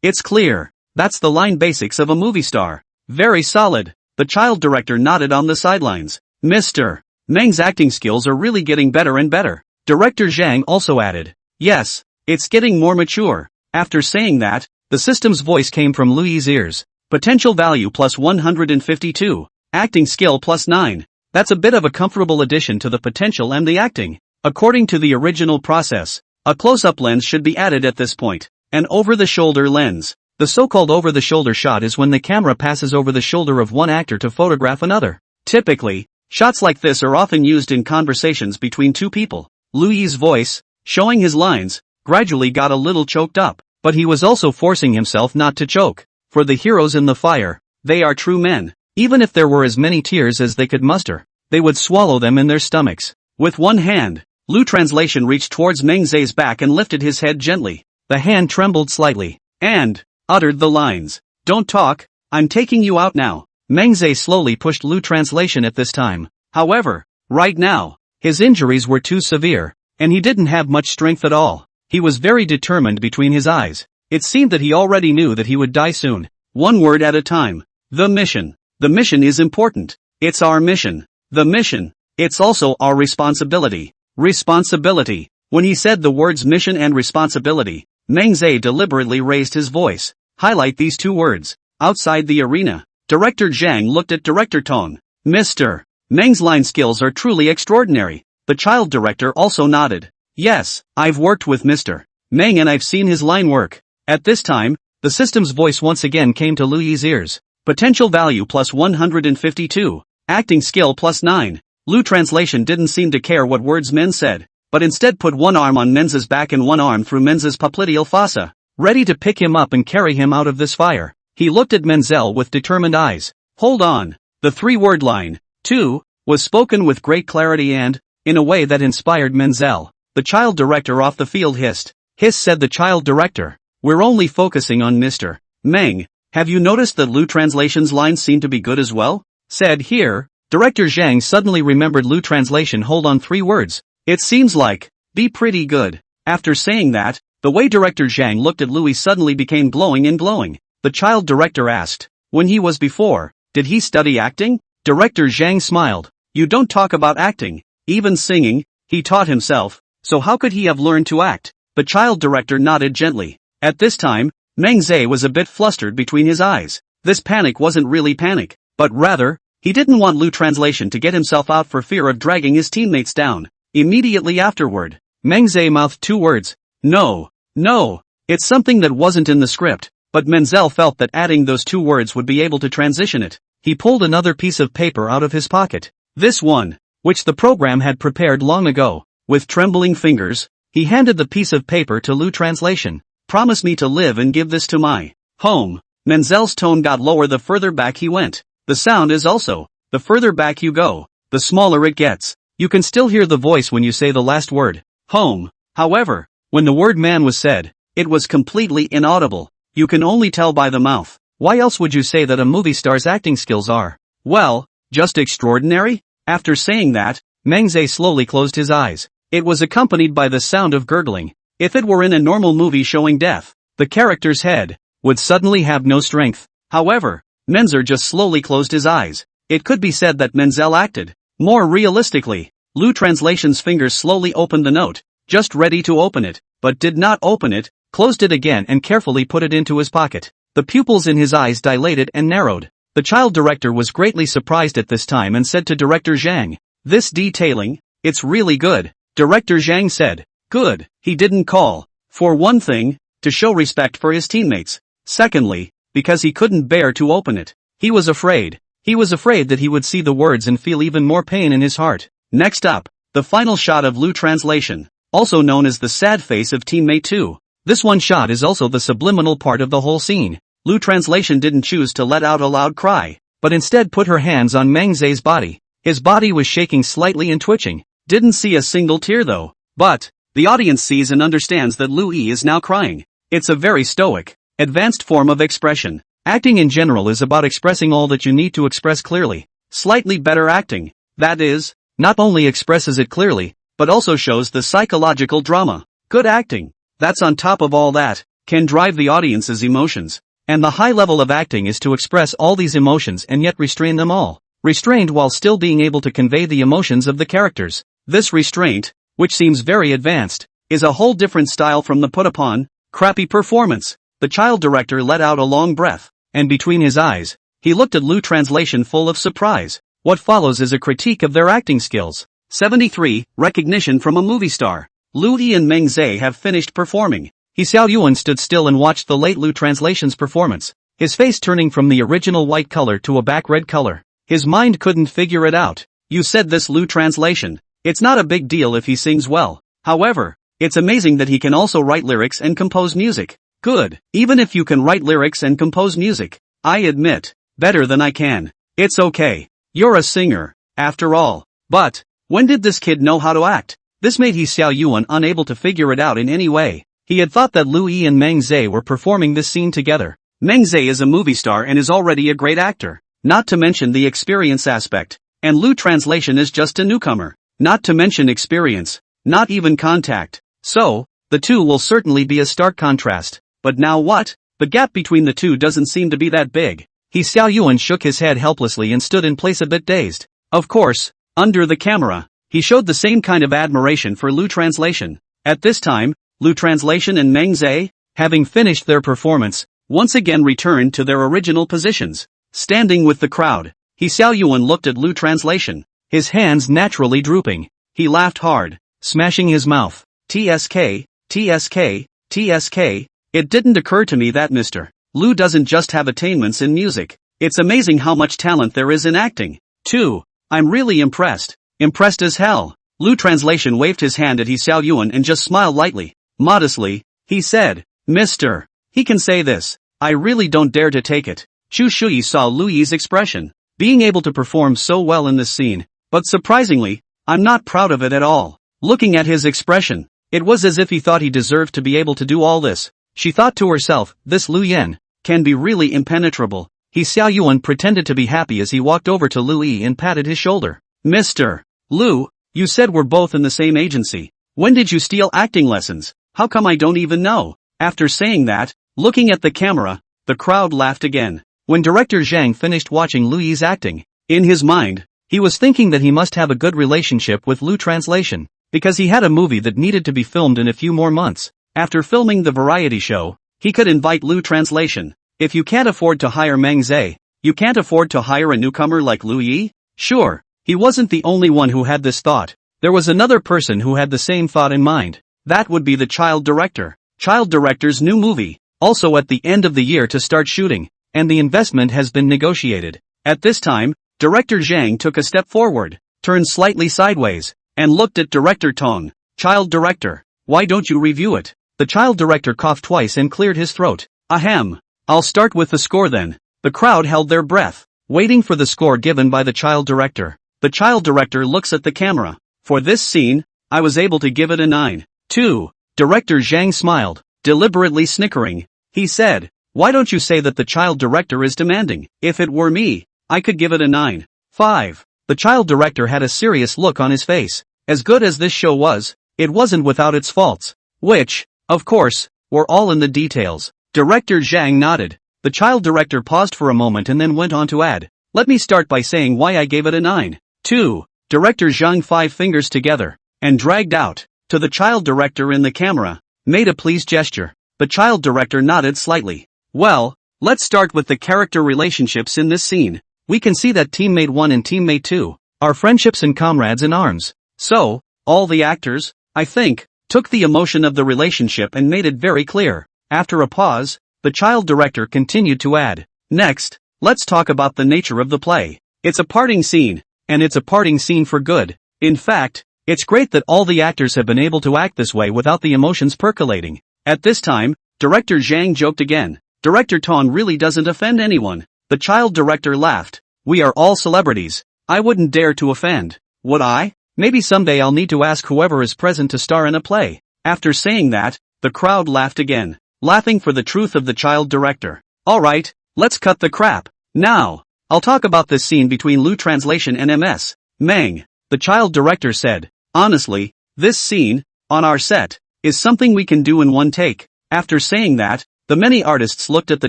it's clear. That's the line basics of a movie star. Very solid. The child director nodded on the sidelines. Mr. Meng's acting skills are really getting better and better. Director Zhang also added. Yes, it's getting more mature. After saying that, the system's voice came from Lu Yi's ears. Potential value plus 152. Acting skill plus 9. That's a bit of a comfortable addition to the potential and the acting. According to the original process, a close-up lens should be added at this point. An over-the-shoulder lens. The so-called over-the-shoulder shot is when the camera passes over the shoulder of one actor to photograph another. Typically, shots like this are often used in conversations between two people. Lu Yi's voice, showing his lines, gradually got a little choked up, but he was also forcing himself not to choke. For the heroes in the fire, they are true men. Even if there were as many tears as they could muster, they would swallow them in their stomachs. With one hand, Lu Translation reached towards Meng Zhe's back and lifted his head gently. The hand trembled slightly, and uttered the lines. Don't talk, I'm taking you out now. Meng Zhe slowly pushed Lu Translation at this time. However, right now, his injuries were too severe, and he didn't have much strength at all. He was very determined between his eyes. It seemed that he already knew that he would die soon. One word at a time. The mission. The mission is important. It's our mission. The mission. It's also our responsibility. Responsibility. When he said the words mission and responsibility, Meng Zhe deliberately raised his voice. Highlight these two words. Outside the arena, Director Zhang looked at Director Tong. Mr. Meng's line skills are truly extraordinary. The child director also nodded. Yes, I've worked with Mr. Meng and I've seen his line work. At this time, the system's voice once again came to Lu Yi's ears. Potential value plus 152. Acting skill plus 9. Lu Translation didn't seem to care what words Men said, but instead put one arm on Men's back and one arm through Men's popliteal fossa, ready to pick him up and carry him out of this fire. He looked at Menzel with determined eyes. Hold on. The three-word line, too, was spoken with great clarity and, in a way that inspired Menzel. The child director off the field hissed. Hiss, said the child director. We're only focusing on Mr. Meng. Have you noticed that Lu Translation's lines seem to be good as well? Said here, Director Zhang suddenly remembered Lu Translation hold on 3 words. It seems like, be pretty good. After saying that, the way Director Zhang looked at Louis suddenly became glowing and glowing. The child director asked, when he was before, did he study acting? Director Zhang smiled. You don't talk about acting, even singing, he taught himself, so how could he have learned to act? The child director nodded gently. At this time, Meng Zhe was a bit flustered between his eyes. This panic wasn't really panic, but rather, he didn't want Lu Translation to get himself out for fear of dragging his teammates down. Immediately afterward, Meng Zhe mouthed 2 words. No, no, it's something that wasn't in the script, but Menzel felt that adding those 2 words would be able to transition it. He pulled another piece of paper out of his pocket. This one, which the program had prepared long ago. With trembling fingers, he handed the piece of paper to Lu Translation. Promise me to live and give this to my Home. Menzel's tone got lower the further back he went. The sound is also, the further back you go, the smaller it gets. You can still hear the voice when you say the last word, home. However, when the word man was said, it was completely inaudible. You can only tell by the mouth. Why else would you say that a movie star's acting skills are, well, just extraordinary? After saying that, Mengze slowly closed his eyes. It was accompanied by the sound of gurgling. If it were in a normal movie showing death, the character's head would suddenly have no strength. However, Menzer just slowly closed his eyes. It could be said that Menzel acted more realistically. Lu Translation's fingers slowly opened the note, just ready to open it, but did not open it, closed it again and carefully put it into his pocket. The pupils in his eyes dilated and narrowed. The child director was greatly surprised at this time and said to Director Zhang, "This detailing, it's really good." Director Zhang said, "Good." He didn't call, for one thing, to show respect for his teammates. Secondly, because he couldn't bear to open it. He was afraid. He was afraid that he would see the words and feel even more pain in his heart. Next up, the final shot of Lu Translation, also known as the sad face of teammate 2. This one shot is also the subliminal part of the whole scene. Lu Translation didn't choose to let out a loud cry, but instead put her hands on Mengze's body. His body was shaking slightly and twitching. Didn't see a single tear though. But the audience sees and understands that Lu Yi is now crying. It's a very stoic, advanced form of expression. Acting in general is about expressing all that you need to express clearly. Slightly better acting, that is, not only expresses it clearly, but also shows the psychological drama. Good acting, that's on top of all that, can drive the audience's emotions. And the high level of acting is to express all these emotions and yet restrain them all. Restrained while still being able to convey the emotions of the characters. This restraint, which seems very advanced, is a whole different style from the put-upon, crappy performance. The child director let out a long breath, and between his eyes, he looked at Lu Translation full of surprise. What follows is a critique of their acting skills. 73. Recognition from a movie star. Lu Yi and Meng Zhe have finished performing. He Xiao Yuan stood still and watched the late Lu Translation's performance, his face turning from the original white color to a back red color. His mind couldn't figure it out. You said this Lu Translation. It's not a big deal if he sings well. However, it's amazing that he can also write lyrics and compose music. Good. Even if you can write lyrics and compose music, I admit, better than I can. It's okay. You're a singer, after all. But, when did this kid know how to act? This made He Xiao Yuan unable to figure it out in any way. He had thought that Lu Yi and Meng Zhe were performing this scene together. Meng Zhe is a movie star and is already a great actor, not to mention the experience aspect. And Lu Translation is just a newcomer, not to mention experience, not even contact. So, the two will certainly be a stark contrast. But now what? The gap between the two doesn't seem to be that big. He Xiao Yuan shook his head helplessly and stood in place a bit dazed. Of course, under the camera, he showed the same kind of admiration for Lu Translation. At this time, Lu Translation and Meng Zhe, having finished their performance, once again returned to their original positions. Standing with the crowd, He Xiao Yuan looked at Lu Translation, his hands naturally drooping. He laughed hard, smashing his mouth. TSK, TSK, TSK. It didn't occur to me that Mr. Lu doesn't just have attainments in music. It's amazing how much talent there is in acting, too. I'm really impressed. Impressed as hell. Lu Translation waved his hand at He Xiao Yuan and just smiled lightly. Modestly, he said, "Mr. He can say this. I really don't dare to take it." Chu Shuyi saw Lu Yi's expression, being able to perform so well in this scene. But surprisingly, I'm not proud of it at all. Looking at his expression, it was as if he thought he deserved to be able to do all this. She thought to herself, this Lu Yan can be really impenetrable. He Xiao Yuan pretended to be happy as he walked over to Lu Yi and patted his shoulder. "Mr. Lu, you said we're both in the same agency. When did you steal acting lessons? How come I don't even know?" After saying that, looking at the camera, the crowd laughed again. When Director Zhang finished watching Lu Yi's acting, in his mind, he was thinking that he must have a good relationship with Lu Translation, because he had a movie that needed to be filmed in a few more months. After filming the variety show, he could invite Lu Translation. If you can't afford to hire Meng Zhe, you can't afford to hire a newcomer like Lu Yi? Sure, he wasn't the only one who had this thought. There was another person who had the same thought in mind. That would be the child director. Child director's new movie, also at the end of the year to start shooting, and the investment has been negotiated. At this time, Director Zhang took a step forward, turned slightly sideways, and looked at Director Tong. "Child director, why don't you review it?" The child director coughed twice and cleared his throat. "Ahem. I'll start with the score then. The crowd held their breath, waiting for the score given by the child director. The child director looks at the camera. For this scene, I was able to give it a 9. 2. Director Zhang smiled, deliberately snickering. He said, "Why don't you say that the child director is demanding? If it were me, I could give it a 9. 5. The child director had a serious look on his face. As good as this show was, it wasn't without its faults, which, of course, were all in the details. Director Zhang nodded. The child director paused for a moment and then went on to add, "Let me start by saying why I gave it a 9. 2. Director Zhang 5 fingers together, and dragged out, to the child director in the camera, made a pleased gesture. The child director nodded slightly. Well, let's start with the character relationships in this scene. We can see that teammate 1 and teammate 2 are friendships and comrades in arms. So, all the actors, I think, took the emotion of the relationship and made it very clear." After a pause, the child director continued to add, "Next, let's talk about the nature of the play. It's a parting scene, and it's a parting scene for good. In fact, it's great that all the actors have been able to act this way without the emotions percolating." At this time, Director Zhang joked again. "Director Tong really doesn't offend anyone." The child director laughed. "We are all celebrities. I wouldn't dare to offend. Would I? Maybe someday I'll need to ask whoever is present to star in a play." After saying that, the crowd laughed again, laughing for the truth of the child director. "Alright, let's cut the crap. Now, I'll talk about this scene between Lu Translation and MS. Meng," the child director said. "Honestly, this scene, on our set, is something we can do in one take." After saying that, the many artists looked at the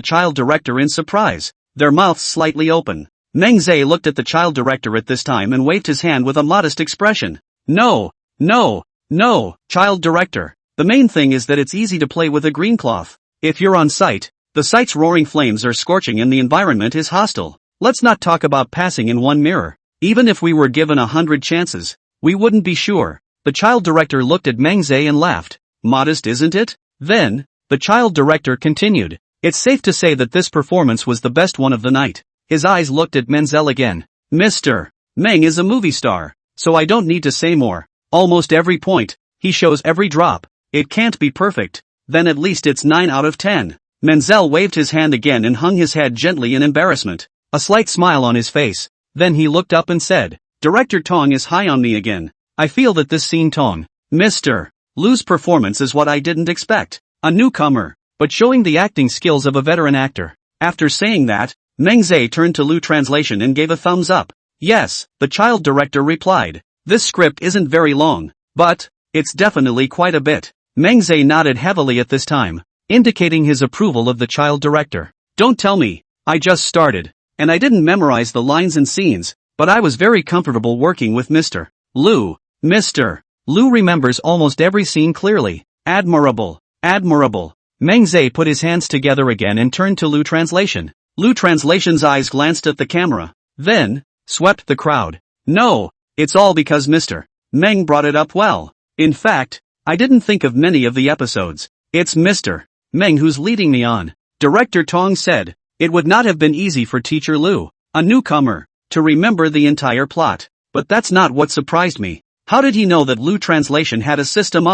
child director in surprise, their mouths slightly open. Meng Zhe looked at the child director at this time and waved his hand with a modest expression. No, child director. The main thing is that it's easy to play with a green cloth. If you're on site, the site's roaring flames are scorching and the environment is hostile. Let's not talk about passing in one mirror. Even if we were given 100 chances, we wouldn't be sure." The child director looked at Meng Zhe and laughed. "Modest, isn't it?" Then, the child director continued, "It's safe to say that this performance was the best one of the night." His eyes looked at Menzel again. "Mr. Meng is a movie star, so I don't need to say more. Almost every point, he shows every drop. It can't be perfect, then at least it's 9 out of 10. Menzel waved his hand again and hung his head gently in embarrassment, a slight smile on his face. Then he looked up and said, "Director Tong is high on me again. I feel that this scene Tong, Mr. Lu's performance is what I didn't expect. A newcomer, but showing the acting skills of a veteran actor." After saying that, Meng Zhe turned to Lu Translation and gave a thumbs up. "Yes," the child director replied. "This script isn't very long, but it's definitely quite a bit." Meng Zhe nodded heavily at this time, indicating his approval of the child director. "Don't tell me, I just started, and I didn't memorize the lines and scenes, but I was very comfortable working with Mr. Lu. Mr. Lu remembers almost every scene clearly. Admirable, admirable." Meng Zhe put his hands together again and turned to Lu Translation. Lu Translation's eyes glanced at the camera, then swept the crowd. "No, it's all because Mr. Meng brought it up well. In fact, I didn't think of many of the episodes. It's Mr. Meng who's leading me on." Director Tong said, "It would not have been easy for Teacher Lu, a newcomer, to remember the entire plot. But that's not what surprised me. How did he know that Lu Translation had a system?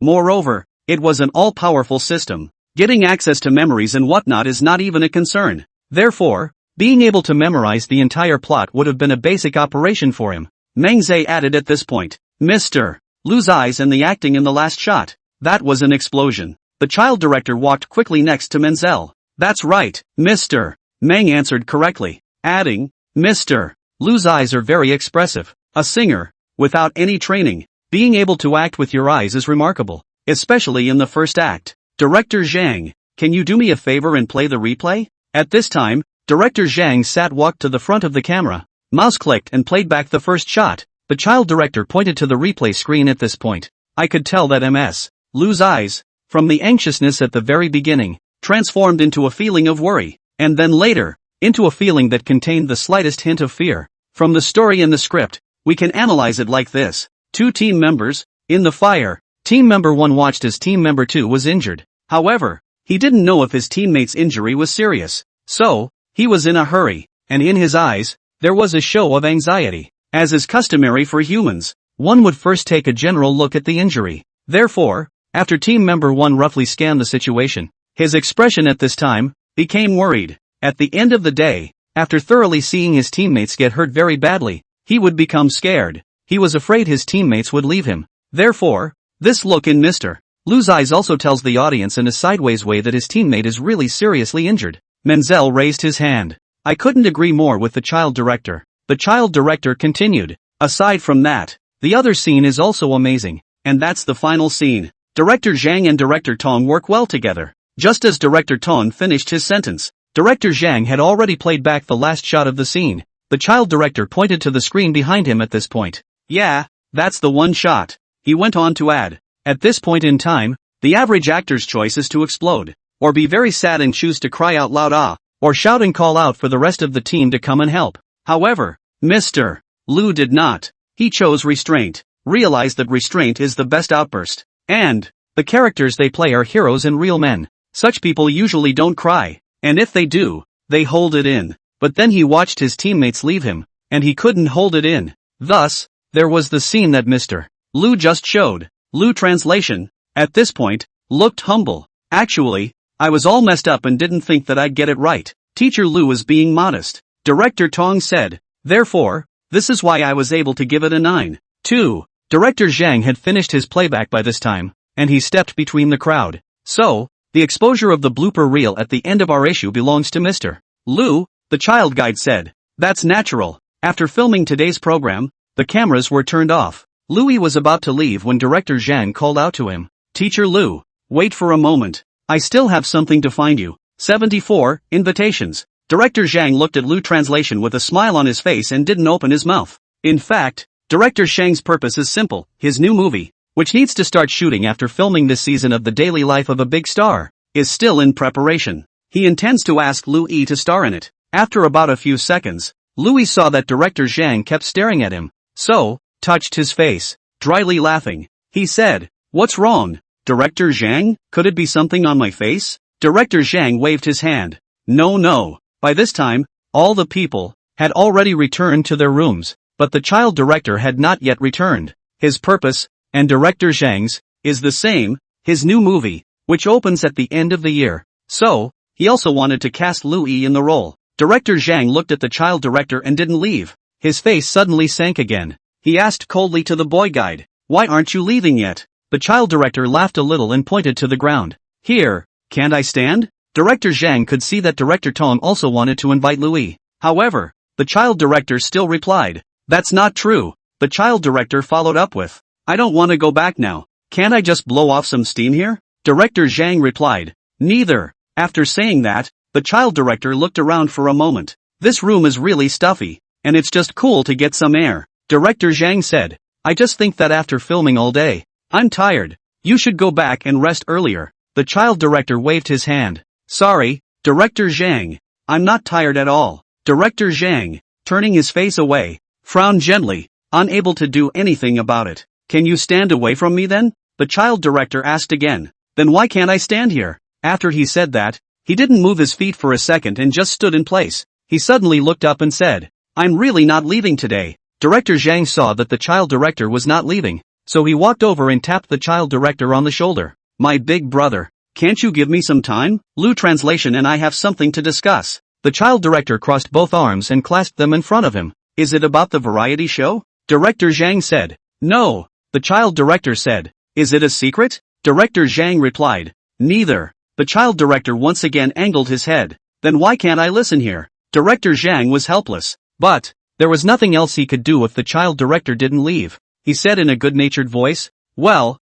Moreover, it was an all-powerful system. Getting access to memories and whatnot is not even a concern. Therefore, being able to memorize the entire plot would have been a basic operation for him." Meng Zhe added at this point. Mr. Lu's eyes and the acting in the last shot. That was an explosion. The child director walked quickly next to Menzel. "That's right, Mr. Meng answered correctly, adding, Mr. Lu's eyes are very expressive. A singer, without any training, being able to act with your eyes is remarkable, especially in the first act. Director Zhang, can you do me a favor and play the replay?" At this time, Director Zhang walked to the front of the camera, mouse clicked and played back the first shot. The child director pointed to the replay screen at this point. I could tell that MS. Lu's eyes, from the anxiousness at the very beginning, transformed into a feeling of worry, and then later, into a feeling that contained the slightest hint of fear. From the story and the script, we can analyze it like this. 2 team members, in the fire. Team member 1 watched as team member 2 was injured. However, he didn't know if his teammate's injury was serious. So, he was in a hurry, and in his eyes, there was a show of anxiety. As is customary for humans, one would first take a general look at the injury. Therefore, after team member 1 roughly scanned the situation, his expression at this time became worried. At the end of the day, after thoroughly seeing his teammates get hurt very badly, he would become scared. He was afraid his teammates would leave him. Therefore, this look in Mr. Lu's eyes also tells the audience in a sideways way that his teammate is really seriously injured. Menzel raised his hand. I couldn't agree more with the child director. The child director continued. Aside from that, the other scene is also amazing, and that's the final scene. Director Zhang and Director Tong work well together. Just as Director Tong finished his sentence, Director Zhang had already played back the last shot of the scene. The child director pointed to the screen behind him at this point. Yeah, that's the one shot. He went on to add. At this point in time, the average actor's choice is to explode, or be very sad and choose to cry out loud ah, or shout and call out for the rest of the team to come and help. However, Mr. Lu did not. He chose restraint, realized that restraint is the best outburst, and the characters they play are heroes and real men. Such people usually don't cry, and if they do, they hold it in. But then he watched his teammates leave him, and he couldn't hold it in. Thus, there was the scene that Mr. Lu just showed. Lu translation, at this point, looked humble. Actually, I was all messed up and didn't think that I'd get it right. Teacher Lu was being modest. Director Tong said. Therefore, this is why I was able to give it a 9. 2. Director Zhang had finished his playback by this time, and he stepped between the crowd. So, the exposure of the blooper reel at the end of our issue belongs to Mr. Lu, the child guide said. That's natural. After filming today's program, the cameras were turned off. Louis was about to leave when Director Zhang called out to him. Teacher Lu, wait for a moment. I still have something to find you. 74, invitations. Director Zhang looked at Lu translation with a smile on his face and didn't open his mouth. In fact, Director Zhang's purpose is simple. His new movie, which needs to start shooting after filming this season of The Daily Life of a Big Star, is still in preparation. He intends to ask Louis to star in it. After about a few seconds, Louis saw that Director Zhang kept staring at him, so touched his face, dryly laughing. He said, "What's wrong, Director Zhang? Could it be something on my face?" Director Zhang waved his hand. No. By this time, all the people had already returned to their rooms, but the child director had not yet returned. His purpose, and Director Zhang's, is the same, his new movie, which opens at the end of the year. So, he also wanted to cast Louis in the role. Director Zhang looked at the child director and didn't leave. His face suddenly sank again. He asked coldly to the boy guide, "Why aren't you leaving yet?" The child director laughed a little and pointed to the ground. "Here, can't I stand?" Director Zhang could see that Director Tong also wanted to invite Louis. However, the child director still replied, "That's not true." The child director followed up with, "I don't want to go back now. Can't I just blow off some steam here?" Director Zhang replied, "Neither." After saying that, the child director looked around for a moment. "This room is really stuffy, and it's just cool to get some air." Director Zhang said, "I just think that after filming all day, I'm tired. You should go back and rest earlier." The child director waved his hand. "Sorry, Director Zhang. I'm not tired at all." Director Zhang, turning his face away, frowned gently, unable to do anything about it. "Can you stand away from me then?" the child director asked again. "Then why can't I stand here?" After he said that, he didn't move his feet for a second and just stood in place. He suddenly looked up and said, "I'm really not leaving today." Director Zhang saw that the child director was not leaving, so he walked over and tapped the child director on the shoulder. "My big brother, can't you give me some time? Lu translation and I have something to discuss." The child director crossed both arms and clasped them in front of him. "Is it about the variety show?" Director Zhang said. "No." The child director said. "Is it a secret?" Director Zhang replied. "Neither." The child director once again angled his head. "Then why can't I listen here?" Director Zhang was helpless. But there was nothing else he could do if the child director didn't leave. He said in a good-natured voice, Well,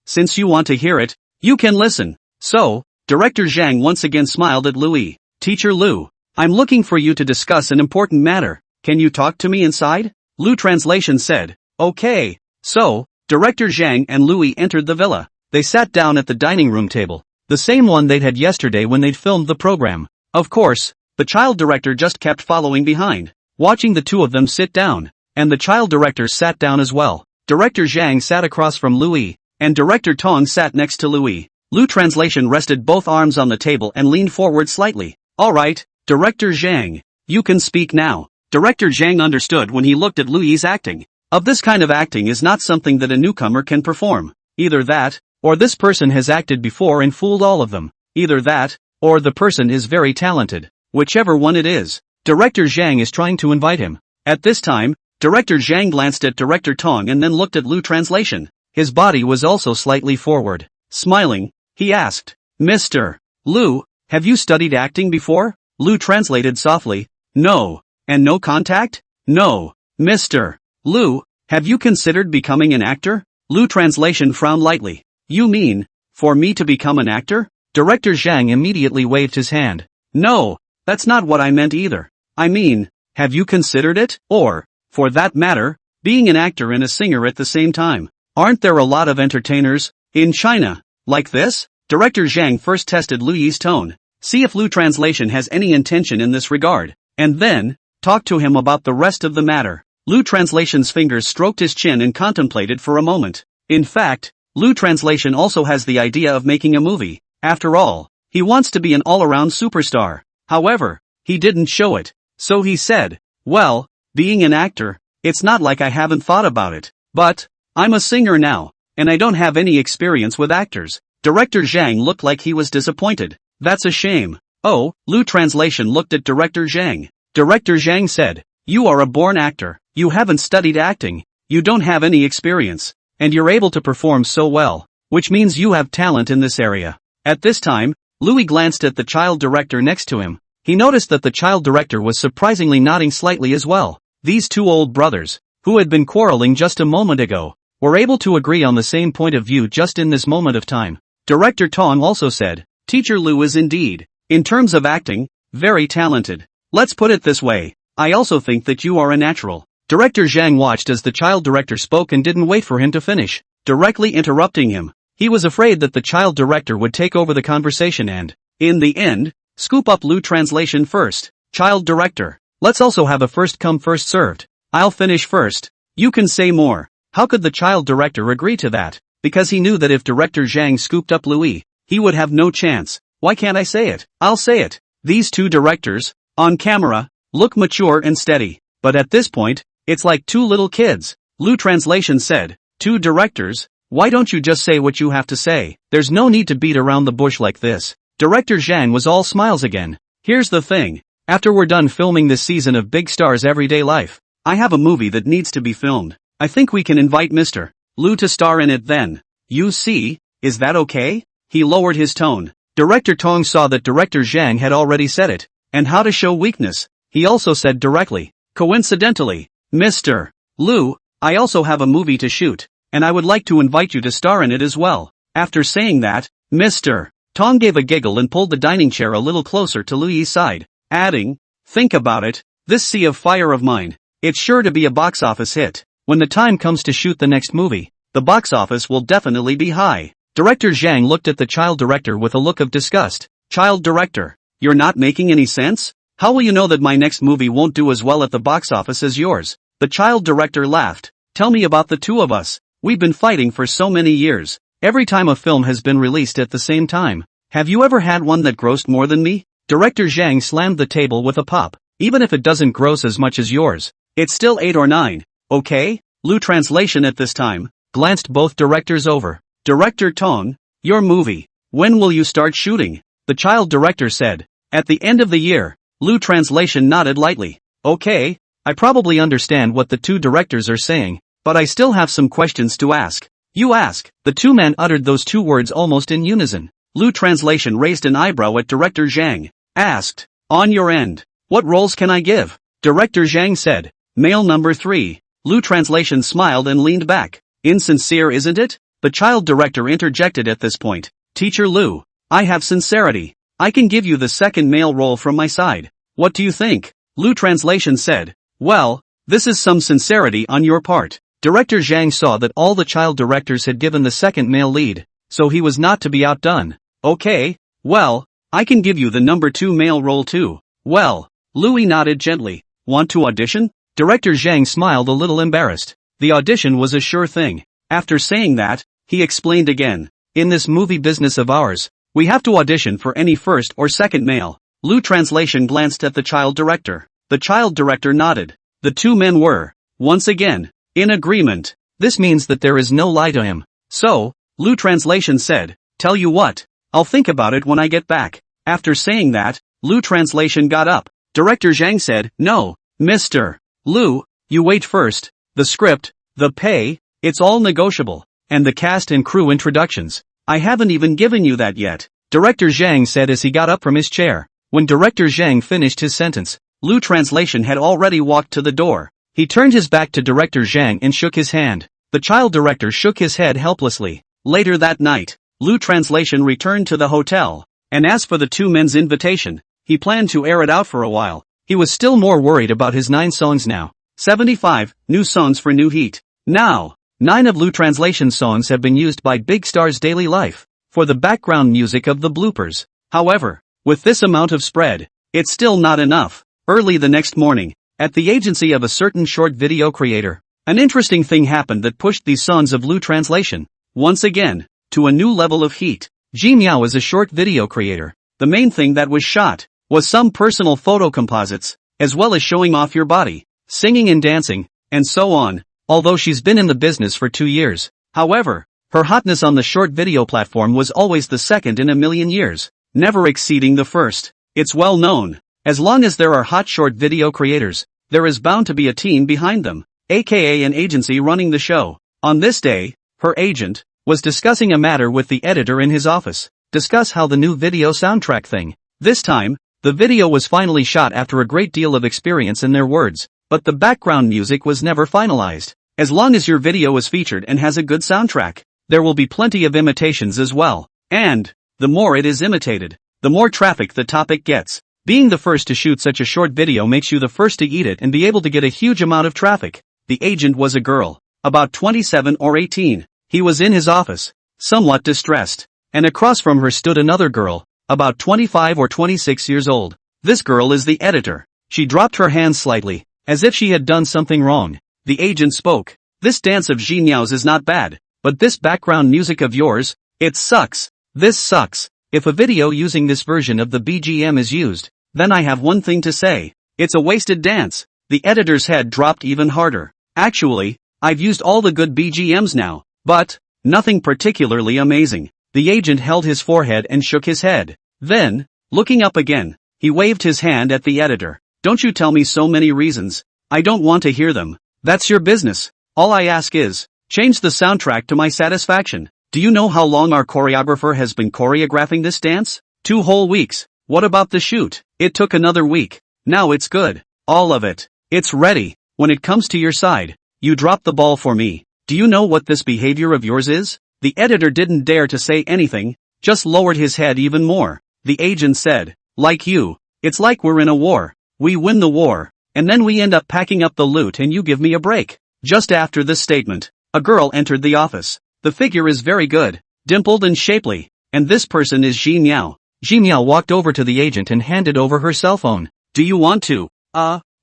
since you want to hear it, you can listen." So, Director Zhang once again smiled at Louis. "Teacher Lu, I'm looking for you to discuss an important matter. Can you talk to me inside?" Lu translation said. "Okay." So, Director Zhang and Louis entered the villa. They sat down at the dining room table, the same one they'd had yesterday when they'd filmed the program. Of course, the child director just kept following behind, watching the two of them sit down, and the child director sat down as well. Director Zhang sat across from Louis, and Director Tong sat next to Louis. Lu translation rested both arms on the table and leaned forward slightly. "Alright, Director Zhang, you can speak now." Director Zhang understood when he looked at Louis' acting. Of this kind of acting is not something that a newcomer can perform. Either that, or this person has acted before and fooled all of them. Either that, or the person is very talented. Whichever one it is. Director Zhang is trying to invite him. At this time, Director Zhang glanced at Director Tong and then looked at Lu Translation. His body was also slightly forward. Smiling, he asked, Mr. Lu, have you studied acting before? Lu translated softly, no. And no contact? No. Mr. Lu, have you considered becoming an actor? Lu Translation frowned lightly. You mean, for me to become an actor? Director Zhang immediately waved his hand. No, that's not what I meant either. I mean, have you considered it? Or, for that matter, being an actor and a singer at the same time. Aren't there a lot of entertainers in China like this? Director Zhang first tested Lu Yi's tone, see if Lu Translation has any intention in this regard, and then talk to him about the rest of the matter. Lu Translation's fingers stroked his chin and contemplated for a moment. In fact, Lu Translation also has the idea of making a movie. After all, he wants to be an all-around superstar. However, he didn't show it. So he said, well, being an actor, it's not like I haven't thought about it. But, I'm a singer now, and I don't have any experience with actors. Director Zhang looked like he was disappointed. That's a shame. Oh, Lu Translation looked at Director Zhang. Director Zhang said, you are a born actor. You haven't studied acting. You don't have any experience. And you're able to perform so well. Which means you have talent in this area. At this time, Louis glanced at the child director next to him. He noticed that the child director was surprisingly nodding slightly as well. These two old brothers, who had been quarreling just a moment ago, were able to agree on the same point of view just in this moment of time. Director Tong also said, Teacher Lu is indeed, in terms of acting, very talented. Let's put it this way, I also think that you are a natural. Director Zhang watched as the child director spoke and didn't wait for him to finish, directly interrupting him. He was afraid that the child director would take over the conversation and, in the end, scoop up Lu Translation first. Child director, let's also have a first come first served. I'll finish first. You can say more. How could the child director agree to that? Because he knew that if Director Zhang scooped up Louis, he would have no chance. Why can't I say it? I'll say it. These two directors, on camera, look mature and steady. But at this point, it's like two little kids. Lu Translation said, two directors, why don't you just say what you have to say? There's no need to beat around the bush like this. Director Zhang was all smiles again. Here's the thing. After we're done filming this season of Big Star's Everyday Life, I have a movie that needs to be filmed. I think we can invite Mr. Lu to star in it then. You see, is that okay? He lowered his tone. Director Tong saw that Director Zhang had already said it. And how to show weakness, he also said directly. Coincidentally, Mr. Lu, I also have a movie to shoot, and I would like to invite you to star in it as well. After saying that, Mr. Tong gave a giggle and pulled the dining chair a little closer to Louis' side, adding, think about it, this Sea of Fire of mine, it's sure to be a box office hit. When the time comes to shoot the next movie, the box office will definitely be high. Director Zhang looked at the child director with a look of disgust. Child director, you're not making any sense? How will you know that my next movie won't do as well at the box office as yours? The child director laughed. Tell me about the two of us. We've been fighting for so many years. Every time a film has been released at the same time. Have you ever had one that grossed more than me? Director Zhang slammed the table with a pop. Even if it doesn't gross as much as yours, it's still 8 or 9. Okay? Lu Translation at this time glanced both directors over. Director Tong, your movie, when will you start shooting? The child director said. At the end of the year. Lu Translation nodded lightly. Okay, I probably understand what the two directors are saying, but I still have some questions to ask. You ask. The two men uttered those two words almost in unison. Lu Translation raised an eyebrow at Director Zhang. Asked, on your end, what roles can I give? Director Zhang said, male number 3. Lu Translation smiled and leaned back. Insincere, isn't it? The child director interjected at this point. Teacher Lu, I have sincerity. I can give you the second male role from my side. What do you think? Lu Translation said. Well, this is some sincerity on your part. Director Zhang saw that all the child directors had given the second male lead, so he was not to be outdone. Okay, well, I can give you the number 2 male role too. Well, Louis nodded gently. Want to audition? Director Zhang smiled a little embarrassed. The audition was a sure thing. After saying that, he explained again. In this movie business of ours, we have to audition for any first or second male. Lu Translation glanced at the child director. The child director nodded. The two men were, once again, in agreement. This means that there is no lie to him. So, Lu Translation said, tell you what, I'll think about it when I get back. After saying that, Lu Translation got up. Director Zhang said, "No, Mr. Lu, you wait first. The script, the pay, it's all negotiable. And the cast and crew introductions. I haven't even given you that yet," Director Zhang said as he got up from his chair. When Director Zhang finished his sentence, Lu Translation had already walked to the door. He turned his back to Director Zhang and shook his hand. The child director shook his head helplessly. Later that night, Lu Translation returned to the hotel. And as for the two men's invitation, he planned to air it out for a while. He was still more worried about his 9 songs now. 75 new songs for new heat. Now, 9 of Lu Translation's songs have been used by big stars' daily life for the background music of the bloopers. However, with this amount of spread, it's still not enough. Early the next morning, at the agency of a certain short video creator, an interesting thing happened that pushed these songs of Lu Translation, once again, to a new level of heat. Ji Miao is a short video creator. The main thing that was shot was some personal photo composites, as well as showing off your body, singing and dancing, and so on. Although she's been in the business for 2 years, however, her hotness on the short video platform was always the second in a million years, never exceeding the first. It's well known, as long as there are hot short video creators, there is bound to be a team behind them, aka an agency running the show. On this day, her agent was discussing a matter with the editor in his office, discuss how the new video soundtrack thing. This time, the video was finally shot after a great deal of experience in their words. But the background music was never finalized. As long as your video is featured and has a good soundtrack, there will be plenty of imitations as well. And, the more it is imitated, the more traffic the topic gets. Being the first to shoot such a short video makes you the first to eat it and be able to get a huge amount of traffic. The agent was a girl, about 27 or 18. He was in his office, somewhat distressed. And across from her stood another girl, about 25 or 26 years old. This girl is the editor. She dropped her hands slightly, as if she had done something wrong. The agent spoke. "This dance of Ji Miao's is not bad, but this background music of yours, it sucks. This sucks. If a video using this version of the BGM is used, then I have one thing to say. It's a wasted dance." The editor's head dropped even harder. "Actually, I've used all the good BGMs now, but nothing particularly amazing." The agent held his forehead and shook his head. Then, looking up again, he waved his hand at the editor. "Don't you tell me so many reasons. I don't want to hear them. That's your business. All I ask is, change the soundtrack to my satisfaction. Do you know how long our choreographer has been choreographing this dance? 2 whole weeks. What about the shoot? It took another week. Now it's good. All of it. It's ready. When it comes to your side, you dropped the ball for me. Do you know what this behavior of yours is?" The editor didn't dare to say anything, just lowered his head even more. The agent said, "Like you. It's like we're in a war. We win the war, and then we end up packing up the loot and you give me a break." Just after this statement, a girl entered the office. The figure is very good, dimpled and shapely, and this person is Ji Miao. Ji Miao walked over to the agent and handed over her cell phone. "Do you want to,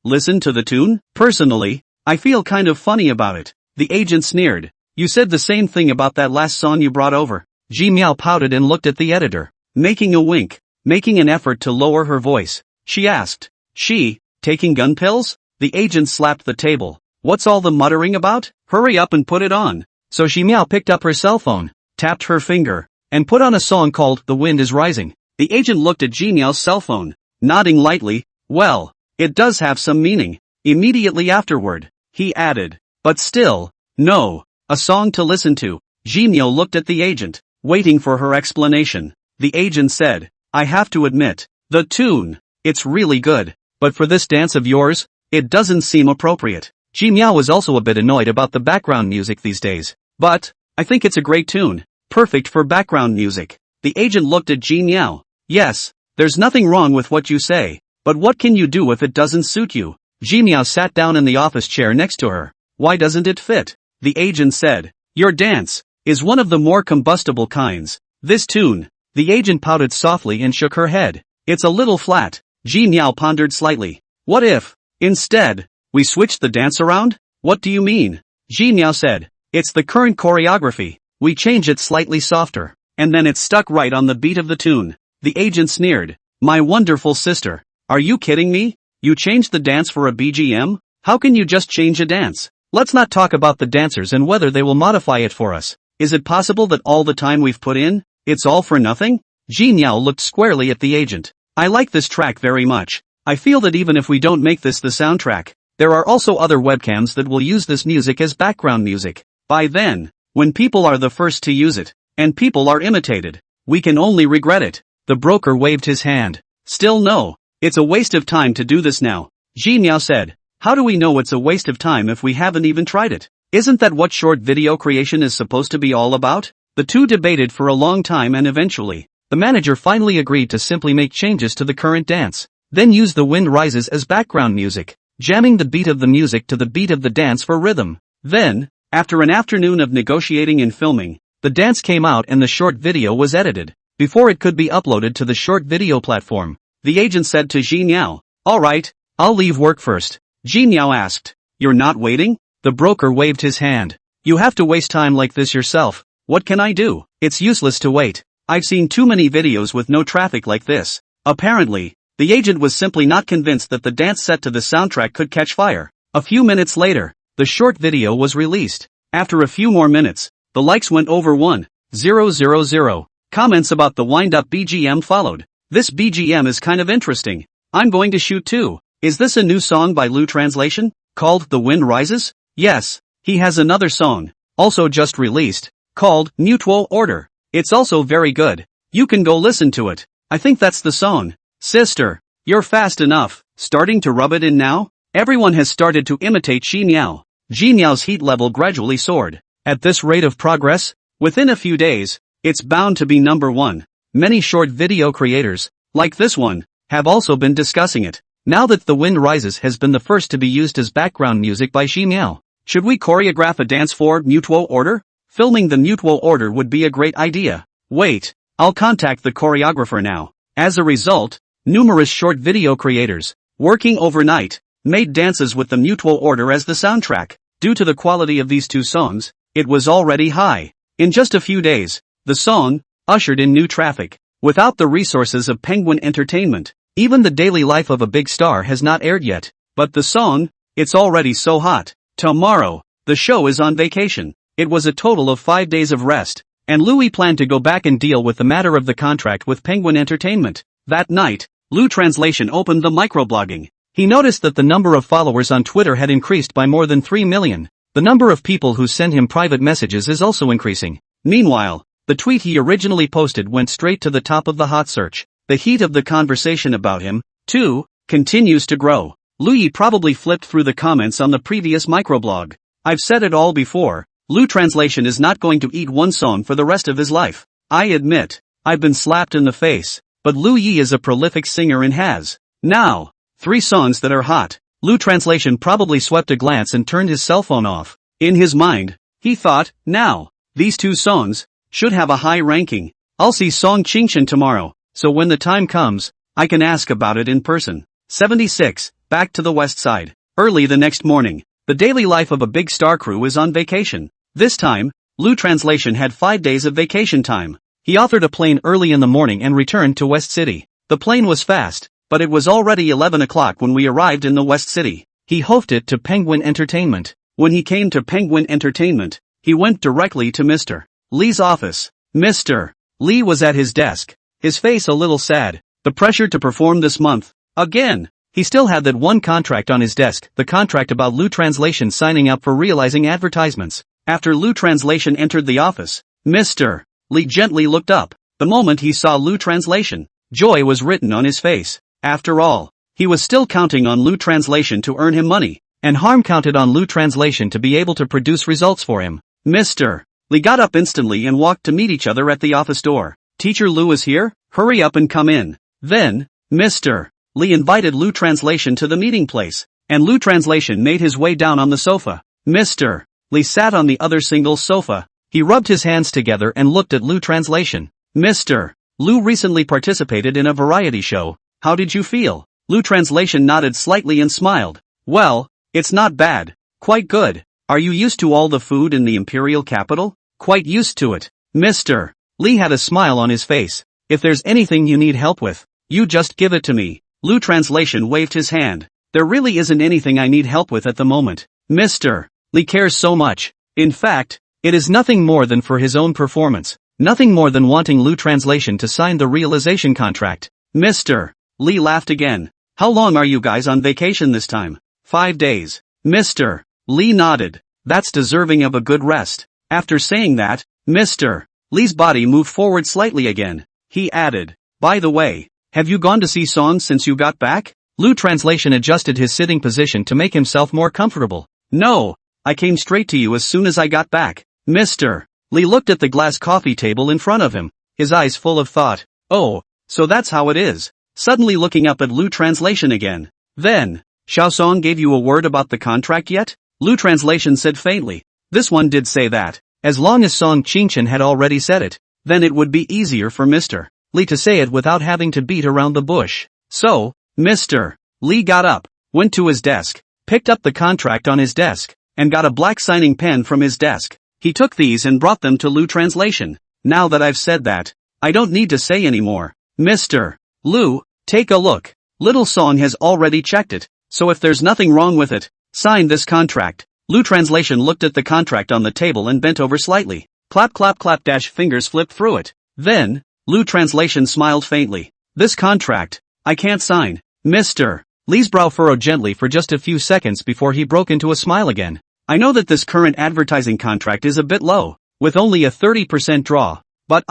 listen to the tune?" "Personally, I feel kind of funny about it." The agent sneered. "You said the same thing about that last song you brought over." Ji Miao pouted and looked at the editor. Making a wink, making an effort to lower her voice, she asked, "She, taking gun pills?" The agent slapped the table. "What's all the muttering about? Hurry up and put it on." So Ji Miao picked up her cell phone, tapped her finger, and put on a song called "The Wind is Rising." The agent looked at Ji Miao's cell phone, nodding lightly. "Well, it does have some meaning." Immediately afterward, he added, "But still, no, a song to listen to." Ji Miao looked at the agent, waiting for her explanation. The agent said, "I have to admit, the tune, it's really good, but for this dance of yours, it doesn't seem appropriate." Ji Miao was also a bit annoyed about the background music these days. "But, I think it's a great tune, perfect for background music." The agent looked at Ji Miao. "Yes, there's nothing wrong with what you say, but what can you do if it doesn't suit you?" Ji Miao sat down in the office chair next to her. "Why doesn't it fit?" The agent said, "Your dance is one of the more combustible kinds. This tune." The agent pouted softly and shook her head. "It's a little flat." Ji Miao pondered slightly. "What if, instead, we switched the dance around?" "What do you mean?" Ji Miao said, "It's the current choreography. We change it slightly softer, and then it's stuck right on the beat of the tune." The agent sneered. "My wonderful sister, are you kidding me? You changed the dance for a BGM? How can you just change a dance? Let's not talk about the dancers and whether they will modify it for us. Is it possible that all the time we've put in, it's all for nothing?" Ji Niao looked squarely at the agent. I like this track very much. I feel that even if we don't make this the soundtrack, there are also other webcams that will use this music as background music. By then, when people are the first to use it, and people are imitated, we can only regret it. The broker waved his hand. Still no. It's a waste of time to do this now. Ji Niao said. How do we know it's a waste of time if we haven't even tried it? Isn't that what short video creation is supposed to be all about? The two debated for a long time and eventually, the manager finally agreed to simply make changes to the current dance, then use The Wind Rises as background music, jamming the beat of the music to the beat of the dance for rhythm. Then, after an afternoon of negotiating and filming, the dance came out and the short video was edited. Before it could be uploaded to the short video platform, the agent said to Ji Niao, "Alright, I'll leave work first." Ji Niao asked, "You're not waiting?" The broker waved his hand. "You have to waste time like this yourself. What can I do? It's useless to wait. I've seen too many videos with no traffic like this." Apparently, the agent was simply not convinced that the dance set to the soundtrack could catch fire. A few minutes later, the short video was released. After a few more minutes, the likes went over 1,000. Comments about the wind-up BGM followed. "This BGM is kind of interesting. I'm going to shoot too. Is this a new song by Lu Translation, called The Wind Rises?" "Yes, he has another song, also just released, called Mutual Order. It's also very good. You can go listen to it. I think that's the song." "Sister, you're fast enough. Starting to rub it in now?" Everyone has started to imitate Ji Niao. Ji Niao's heat level gradually soared. At this rate of progress, within a few days, it's bound to be number one. Many short video creators, like this one, have also been discussing it. Now that The Wind Rises has been the first to be used as background music by Ji Niao, should we choreograph a dance for Mutual Order? Filming the Mutual Order would be a great idea. Wait, I'll contact the choreographer now. As a result, numerous short video creators, working overnight, made dances with the Mutual Order as the soundtrack. Due to the quality of these two songs, it was already high. In just a few days, the song ushered in new traffic. Without the resources of Penguin Entertainment, even the daily life of a big star has not aired yet. But the song, it's already so hot. Tomorrow, the show is on vacation. It was a total of 5 days of rest, and Louis planned to go back and deal with the matter of the contract with Penguin Entertainment. That night, Lu Translation opened the microblogging. He noticed that the number of followers on Twitter had increased by more than 3 million. The number of people who send him private messages is also increasing. Meanwhile, the tweet he originally posted went straight to the top of the hot search. The heat of the conversation about him, too, continues to grow. Louis probably flipped through the comments on the previous microblog. I've said it all before, Lu Translation is not going to eat one song for the rest of his life. I admit, I've been slapped in the face, but Lu Yi is a prolific singer and has, now, 3 songs that are hot. Lu Translation probably swept a glance and turned his cell phone off. In his mind, he thought, now, these 2 songs should have a high ranking. I'll see Song Qingshan tomorrow, so when the time comes, I can ask about it in person. 76. Back to the west side. Early the next morning, the daily life of a big star crew is on vacation. This time, Lu Translation had 5 days of vacation time. He authored a plane early in the morning and returned to West City. The plane was fast, but it was already 11 o'clock when we arrived in the West City. He hoofed it to Penguin Entertainment. When he came to Penguin Entertainment, he went directly to Mr. Lee's office. Mr. Lee was at his desk, his face a little sad. The pressure to perform this month. Again. He still had that one contract on his desk, the contract about Lu Translation signing up for realizing advertisements. After Lu Translation entered the office, Mr. Lee gently looked up. The moment he saw Lu Translation, joy was written on his face. After all, he was still counting on Lu Translation to earn him money, and Harm counted on Lu Translation to be able to produce results for him. Mr. Lee got up instantly and walked to meet each other at the office door. "Teacher Lu is here? Hurry up and come in." Then, Mr. Lee invited Lu Translation to the meeting place, and Lu Translation made his way down on the sofa. Mr. Lee sat on the other single sofa. He rubbed his hands together and looked at Lu Translation. "Mr. Lu recently participated in a variety show. How did you feel?" Lu Translation nodded slightly and smiled. "Well, it's not bad. Quite good. Are you used to all the food in the imperial capital?" "Quite used to it." Mr. Lee had a smile on his face. "If there's anything you need help with, you just give it to me." Lu Translation waved his hand. "There really isn't anything I need help with at the moment. Mr. Lee cares so much. In fact, it is nothing more than for his own performance. Nothing more than wanting Lu Translation to sign the realization contract. Mr. Lee laughed again. How long are you guys on vacation this time? 5 days. Mr. Lee nodded. That's deserving of a good rest. After saying that, Mr. Lee's body moved forward slightly again. He added, by the way, have you gone to see Song since you got back? Lu Translation adjusted his sitting position to make himself more comfortable. No, I came straight to you as soon as I got back. Mr. Lee looked at the glass coffee table in front of him, his eyes full of thought. Oh, so that's how it is. Suddenly looking up at Lu Translation again. Then, Xiao Song gave you a word about the contract yet? Lu Translation said faintly. This one did say that. As long as Song Qingchen had already said it, then it would be easier for Mr. Lee to say it without having to beat around the bush. So, Mr. Lee got up, went to his desk, picked up the contract on his desk, and got a black signing pen from his desk. He took these and brought them to Lu Translation. Now that I've said that, I don't need to say any more. Mr. Lu, take a look. Little Song has already checked it, so if there's nothing wrong with it, sign this contract. Lu Translation looked at the contract on the table and bent over slightly. Clap clap clap dash fingers flipped through it. Then, Lu Translation smiled faintly. This contract, I can't sign. Mr. Lee's brow furrowed gently for just a few seconds before he broke into a smile again. I know that this current advertising contract is a bit low, with only a 30% draw. But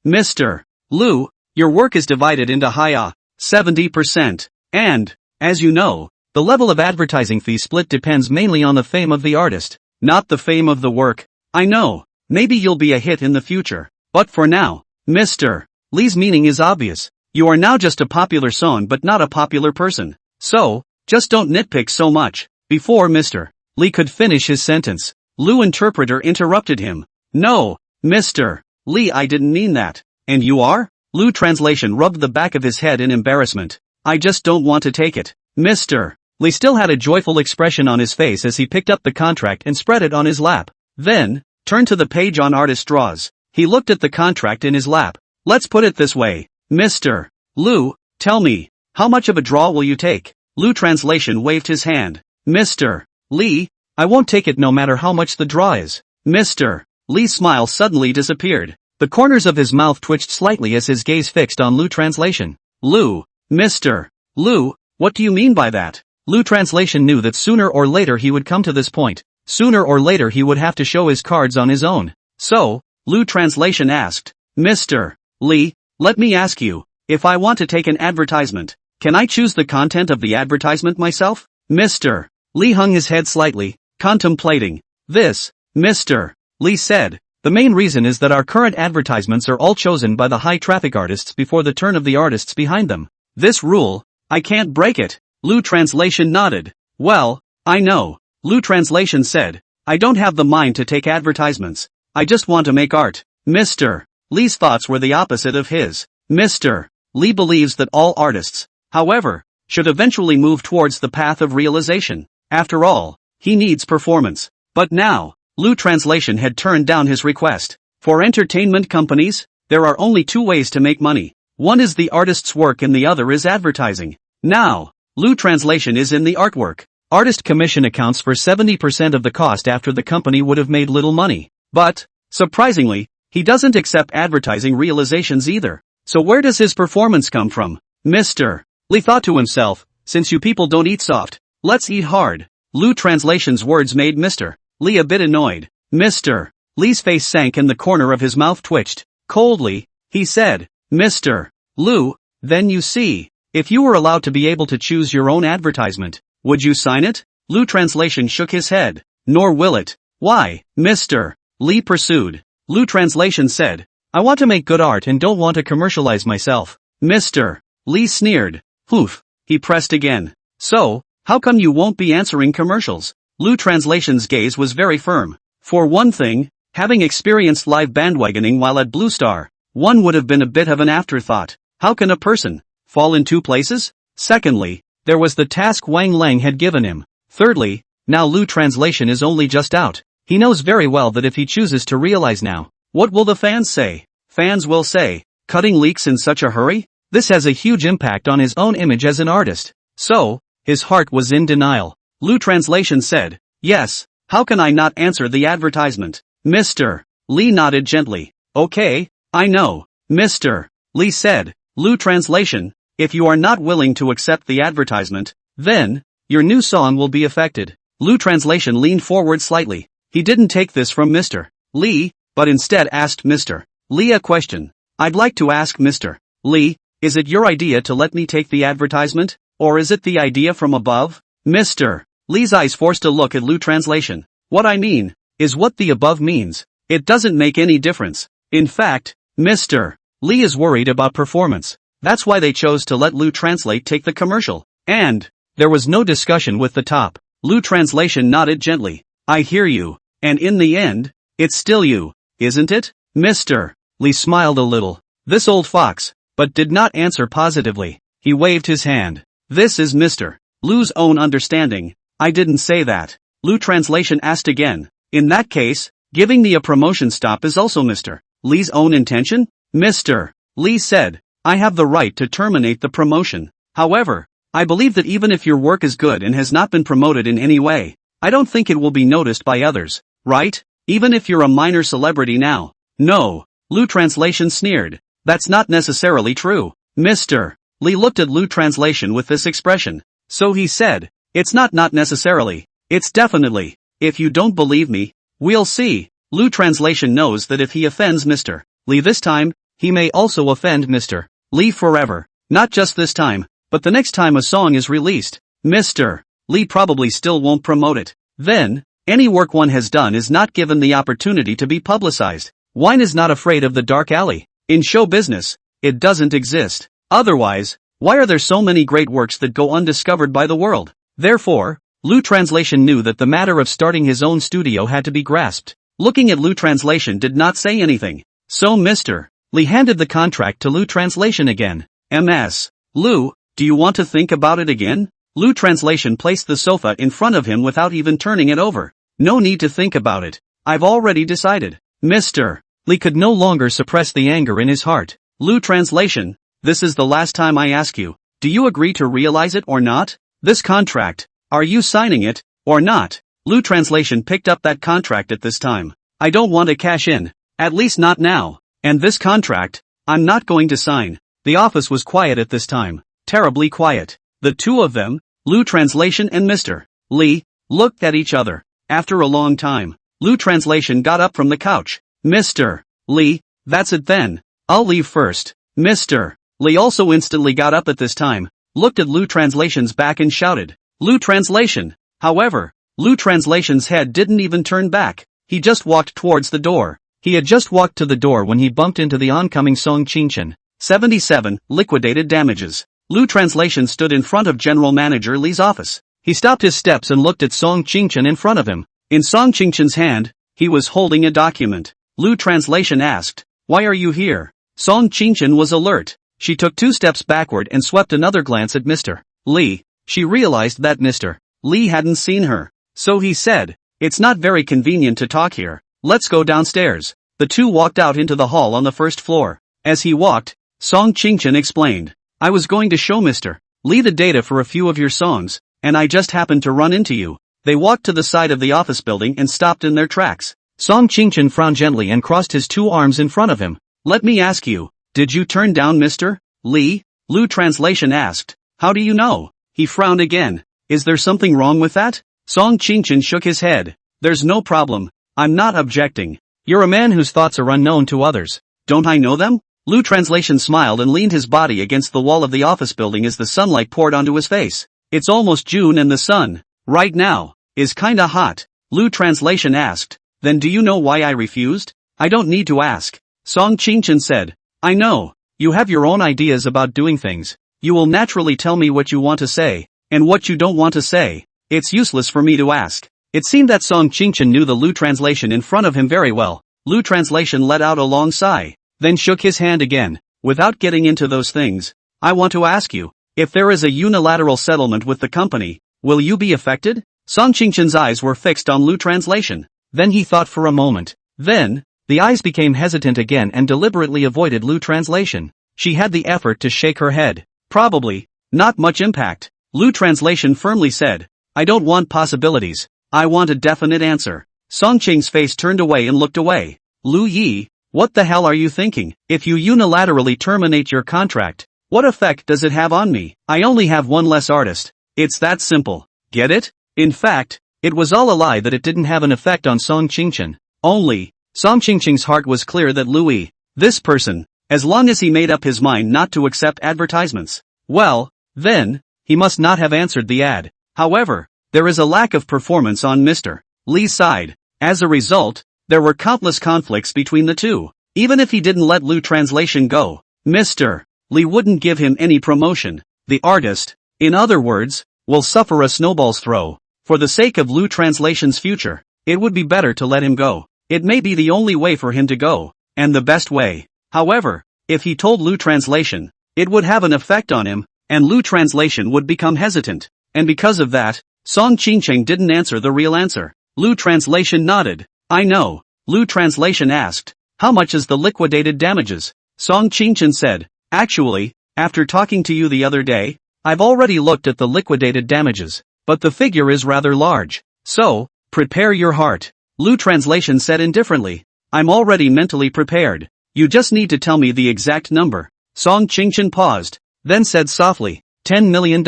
Mr. Lu, your work is divided into high 70%. And, as you know, the level of advertising fee split depends mainly on the fame of the artist, not the fame of the work. I know, maybe you'll be a hit in the future. But for now, Mr. Lee's meaning is obvious. You are now just a popular song but not a popular person. So, just don't nitpick so much. Before Mr. Lee could finish his sentence, Lu interpreter interrupted him. No, Mr. Lee, I didn't mean that. And you are? Lu Translation rubbed the back of his head in embarrassment. I just don't want to take it. Mr. Lee still had a joyful expression on his face as he picked up the contract and spread it on his lap. Then, turned to the page on artist draws. He looked at the contract in his lap. Let's put it this way. Mr. Lu, tell me, how much of a draw will you take? Lu Translation waved his hand. Mr. Lee, I won't take it no matter how much the draw is. Mr. Lee's smile suddenly disappeared. The corners of his mouth twitched slightly as his gaze fixed on Lu Translation. Lu, Mr. Lu, what do you mean by that? Lu Translation knew that sooner or later he would come to this point. Sooner or later he would have to show his cards on his own. So, Lu Translation asked, Mr. Lee, let me ask you, if I want to take an advertisement, can I choose the content of the advertisement myself? Mr. Lee hung his head slightly, contemplating. This, Mr. Lee said, the main reason is that our current advertisements are all chosen by the high-traffic artists before the turn of the artists behind them. This rule, I can't break it. Lu Translation nodded. Well, I know. Lu Translation said, I don't have the mind to take advertisements. I just want to make art. Mr. Lee's thoughts were the opposite of his. Mr. Lee believes that all artists, however, should eventually move towards the path of realization. After all, he needs performance. But now, Lu Translation had turned down his request. For entertainment companies, there are only two ways to make money. One is the artist's work and the other is advertising. Now, Lu Translation is in the artwork. Artist commission accounts for 70% of the cost after the company would have made little money. But, surprisingly, he doesn't accept advertising realizations either. So where does his performance come from? Mr. Lee thought to himself, since you people don't eat soft, let's eat hard. Lu Translation's words made Mr. Lee a bit annoyed. Mr. Lee's face sank and the corner of his mouth twitched. Coldly, he said, Mr. Lu, then you see, if you were allowed to be able to choose your own advertisement, would you sign it? Lu Translation shook his head. Nor will it. Why? Mr. Lee pursued. Lu Translation said, I want to make good art and don't want to commercialize myself. Mr. Lee sneered. Poof. He pressed again. So, how come you won't be answering commercials? Lu Translation's gaze was very firm. For one thing, having experienced live bandwagoning while at Blue Star, one would have been a bit of an afterthought. How can a person fall in two places? Secondly, there was the task Wang Lang had given him. Thirdly, now Lu Translation is only just out. He knows very well that if he chooses to realize now, what will the fans say? Fans will say, cutting leaks in such a hurry? This has a huge impact on his own image as an artist. So, his heart was in denial. Lu Translation said, yes, how can I not answer the advertisement? Mr. Lee nodded gently. Okay, I know, Mr. Lee said. Lu translation, if you are not willing to accept the advertisement, then, your new song will be affected. Lu translation leaned forward slightly. He didn't take this from Mr. Lee, but instead asked Mr. Lee a question. I'd like to ask Mr. Lee, is it your idea to let me take the advertisement, or is it the idea from above? Mr. Lee's eyes forced a look at Lu translation. What I mean, is what the above means. It doesn't make any difference. In fact, Mr. Lee is worried about performance. That's why they chose to let Lu translate take the commercial. And, there was no discussion with the top. Lu translation nodded gently. I hear you. And in the end, it's still you, isn't it? Mr. Lee smiled a little. This old fox, but did not answer positively. He waved his hand. This is Mr. Lu's own understanding. I didn't say that. Lu translation asked again. In that case, giving me a promotion stop is also Mr. Lee's own intention? Mr. Lee said, I have the right to terminate the promotion. However, I believe that even if your work is good and has not been promoted in any way, I don't think it will be noticed by others, right? Even if you're a minor celebrity now. No, Lu translation sneered. That's not necessarily true. Mr. Lee looked at Lu translation with this expression. So he said, it's not necessarily. It's definitely. If you don't believe me, we'll see. Lu translation knows that if he offends Mr. Lee this time, he may also offend Mr. Lee forever. Not just this time, but the next time a song is released. Mr. Lee probably still won't promote it. Then, any work one has done is not given the opportunity to be publicized. Wine is not afraid of the dark alley. In show business, it doesn't exist. Otherwise, why are there so many great works that go undiscovered by the world? Therefore, Lu translation knew that the matter of starting his own studio had to be grasped. Looking at Lu translation did not say anything. So Mr. Lee handed the contract to Lu translation again. Ms. Lu, do you want to think about it again? Lu translation placed the sofa in front of him without even turning it over. No need to think about it. I've already decided. Mr. Lee could no longer suppress the anger in his heart. Lu translation, this is the last time I ask you. Do you agree to realize it or not? This contract, are you signing it, or not? Lu translation picked up that contract at this time. I don't want to cash in. At least not now. And this contract, I'm not going to sign. The office was quiet at this time. Terribly quiet. The two of them, Lu translation and Mr. Lee, looked at each other. After a long time, Lu translation got up from the couch. Mr. Lee, that's it then. I'll leave first. Mr. Lee also instantly got up at this time, looked at Lu translation's back and shouted. Lu translation. However, Lu translation's head didn't even turn back. He just walked towards the door. He had just walked to the door when he bumped into the oncoming Song Qingchen. 77, liquidated damages. Lu translation stood in front of General Manager Lee's office. He stopped his steps and looked at Song Qingchen in front of him. In Song Qingchen's hand, he was holding a document. Lu translation asked, why are you here? Song Qingchen was alert. She took 2 steps backward and swept another glance at Mr. Lee. She realized that Mr. Lee hadn't seen her. So he said, it's not very convenient to talk here. Let's go downstairs. The two walked out into the hall on the first floor. As he walked, Song Qingchen explained, I was going to show Mr. Lee the data for a few of your songs, and I just happened to run into you. They walked to the side of the office building and stopped in their tracks. Song Qingchen frowned gently and crossed his 2 arms in front of him. Let me ask you, did you turn down Mr. Lee? Lu translation asked. How do you know? He frowned again. Is there something wrong with that? Song Qingchen shook his head. There's no problem. I'm not objecting. You're a man whose thoughts are unknown to others. Don't I know them? Lu translation smiled and leaned his body against the wall of the office building as the sunlight poured onto his face. It's almost June and the sun, right now, is kinda hot. Lu translation asked. Then do you know why I refused? I don't need to ask. Song Qingchen said. I know. You have your own ideas about doing things. You will naturally tell me what you want to say, and what you don't want to say. It's useless for me to ask. It seemed that Song Qingchen knew the Lu translation in front of him very well. Lu translation let out a long sigh, then shook his hand again. Without getting into those things, I want to ask you, if there is a unilateral settlement with the company, will you be affected? Song Qingchen's eyes were fixed on Lu translation. Then he thought for a moment. Then, the eyes became hesitant again and deliberately avoided Lu translation. She had the effort to shake her head. Probably, not much impact. Lu translation firmly said, I don't want possibilities. I want a definite answer. Song Qing's face turned away and looked away. Lu Yi, What the hell are you thinking? If you unilaterally terminate your contract, what effect does it have on me? I only have one less artist. It's that simple. Get it? In fact, it was all a lie that it didn't have an effect on Song Qingchen. Only, Song Qingchen's heart was clear that Louis, this person, as long as he made up his mind not to accept advertisements, well, then, he must not have answered the ad. However, there is a lack of performance on Mr. Li's side. As a result, there were countless conflicts between the two. Even if he didn't let Lu Translation go, Mr. Li wouldn't give him any promotion. The artist, in other words, will suffer a snowball's throw. For the sake of Lu Translation's future, it would be better to let him go. It may be the only way for him to go, and the best way. However, if he told Lu Translation, it would have an effect on him, and Lu Translation would become hesitant. And because of that, Song Qingchen didn't answer the real answer. Lu Translation nodded. I know. Lu Translation asked, how much is the liquidated damages? Song Qingchen said, actually, after talking to you the other day, I've already looked at the liquidated damages, but the figure is rather large. So, prepare your heart. Lu Translation said indifferently, I'm already mentally prepared. You just need to tell me the exact number. Song Qingchen paused, then said softly, $10 million.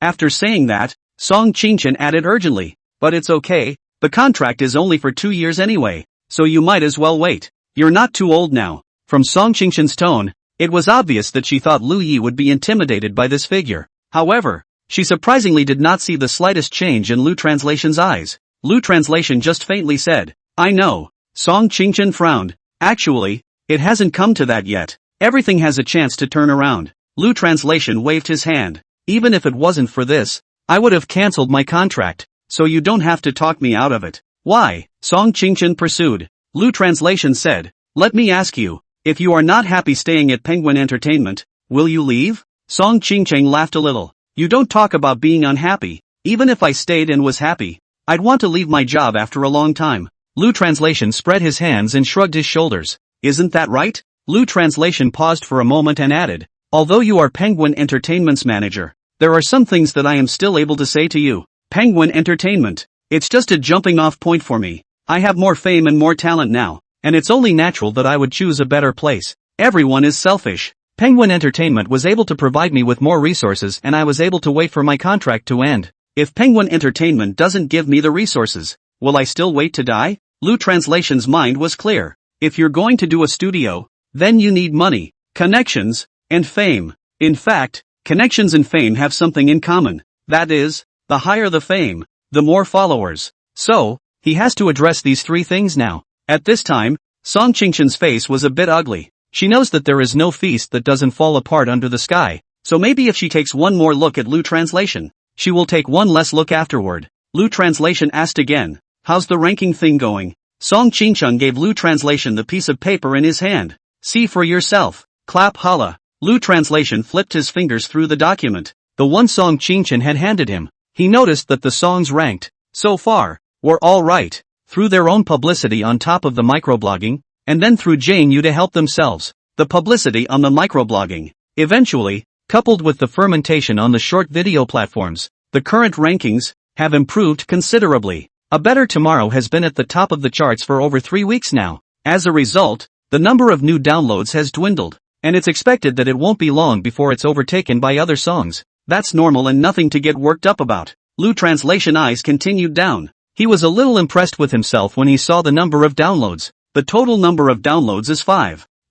After saying that, Song Qingchen added urgently, but it's okay, the contract is only for 2 years anyway, so you might as well wait. You're not too old now. From Song Qingchen's tone, it was obvious that she thought Lu Yi would be intimidated by this figure. However, she surprisingly did not see the slightest change in Lu Translation's eyes. Lu Translation just faintly said, I know. Song Qingchen frowned. Actually, it hasn't come to that yet. Everything has a chance to turn around. Lu Translation waved his hand. Even if it wasn't for this, I would have cancelled my contract, so you don't have to talk me out of it. Why? Song Qingchen pursued. Lu Translation said, let me ask you, if you are not happy staying at Penguin Entertainment, will you leave? Song Qingchen laughed a little. You don't talk about being unhappy. Even if I stayed and was happy, I'd want to leave my job after a long time. Lu Translation spread his hands and shrugged his shoulders. Isn't that right? Lu Translation paused for a moment and added, although you are Penguin Entertainment's manager, there are some things that I am still able to say to you. Penguin Entertainment. It's just a jumping off point for me. I have more fame and more talent now, and it's only natural that I would choose a better place. Everyone is selfish. Penguin Entertainment was able to provide me with more resources and I was able to wait for my contract to end. If Penguin Entertainment doesn't give me the resources, will I still wait to die? Lu Translation's mind was clear. If you're going to do a studio, then you need money, connections, and fame. In fact, connections and fame have something in common. That is, the higher the fame, the more followers. So, he has to address these three things now. At this time, Song Qingchen's face was a bit ugly. She knows that there is no feast that doesn't fall apart under the sky, so maybe if she takes one more look at Lu Translation, she will take one less look afterward. Lu Translation asked again, how's the ranking thing going? Song Qingchen gave Lu Translation the piece of paper in his hand. See for yourself. Clap holla. Lu Translation flipped his fingers through the document, the one Song Qingchen had handed him. He noticed that the songs ranked, so far, were all right, through their own publicity on top of the microblogging, and then through Jane Yu to help themselves. The publicity on the microblogging, eventually, coupled with the fermentation on the short video platforms, the current rankings, have improved considerably. A Better Tomorrow has been at the top of the charts for over 3 weeks now. As a result, the number of new downloads has dwindled, and it's expected that it won't be long before it's overtaken by other songs. That's normal and nothing to get worked up about. Lu Translation eyes continued down. He was a little impressed with himself when he saw the number of downloads. The total number of downloads is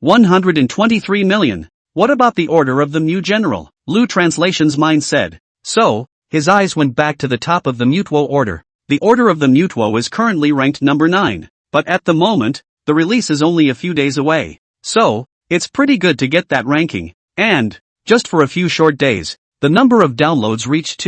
123 million. What about the order of the Mu General? Lu Translation's mind said. So, his eyes went back to the top of the Mutuo order. The order of the Mutuo is currently ranked number 9, but at the moment, the release is only a few days away. So, it's pretty good to get that ranking. And, just for a few short days, the number of downloads reached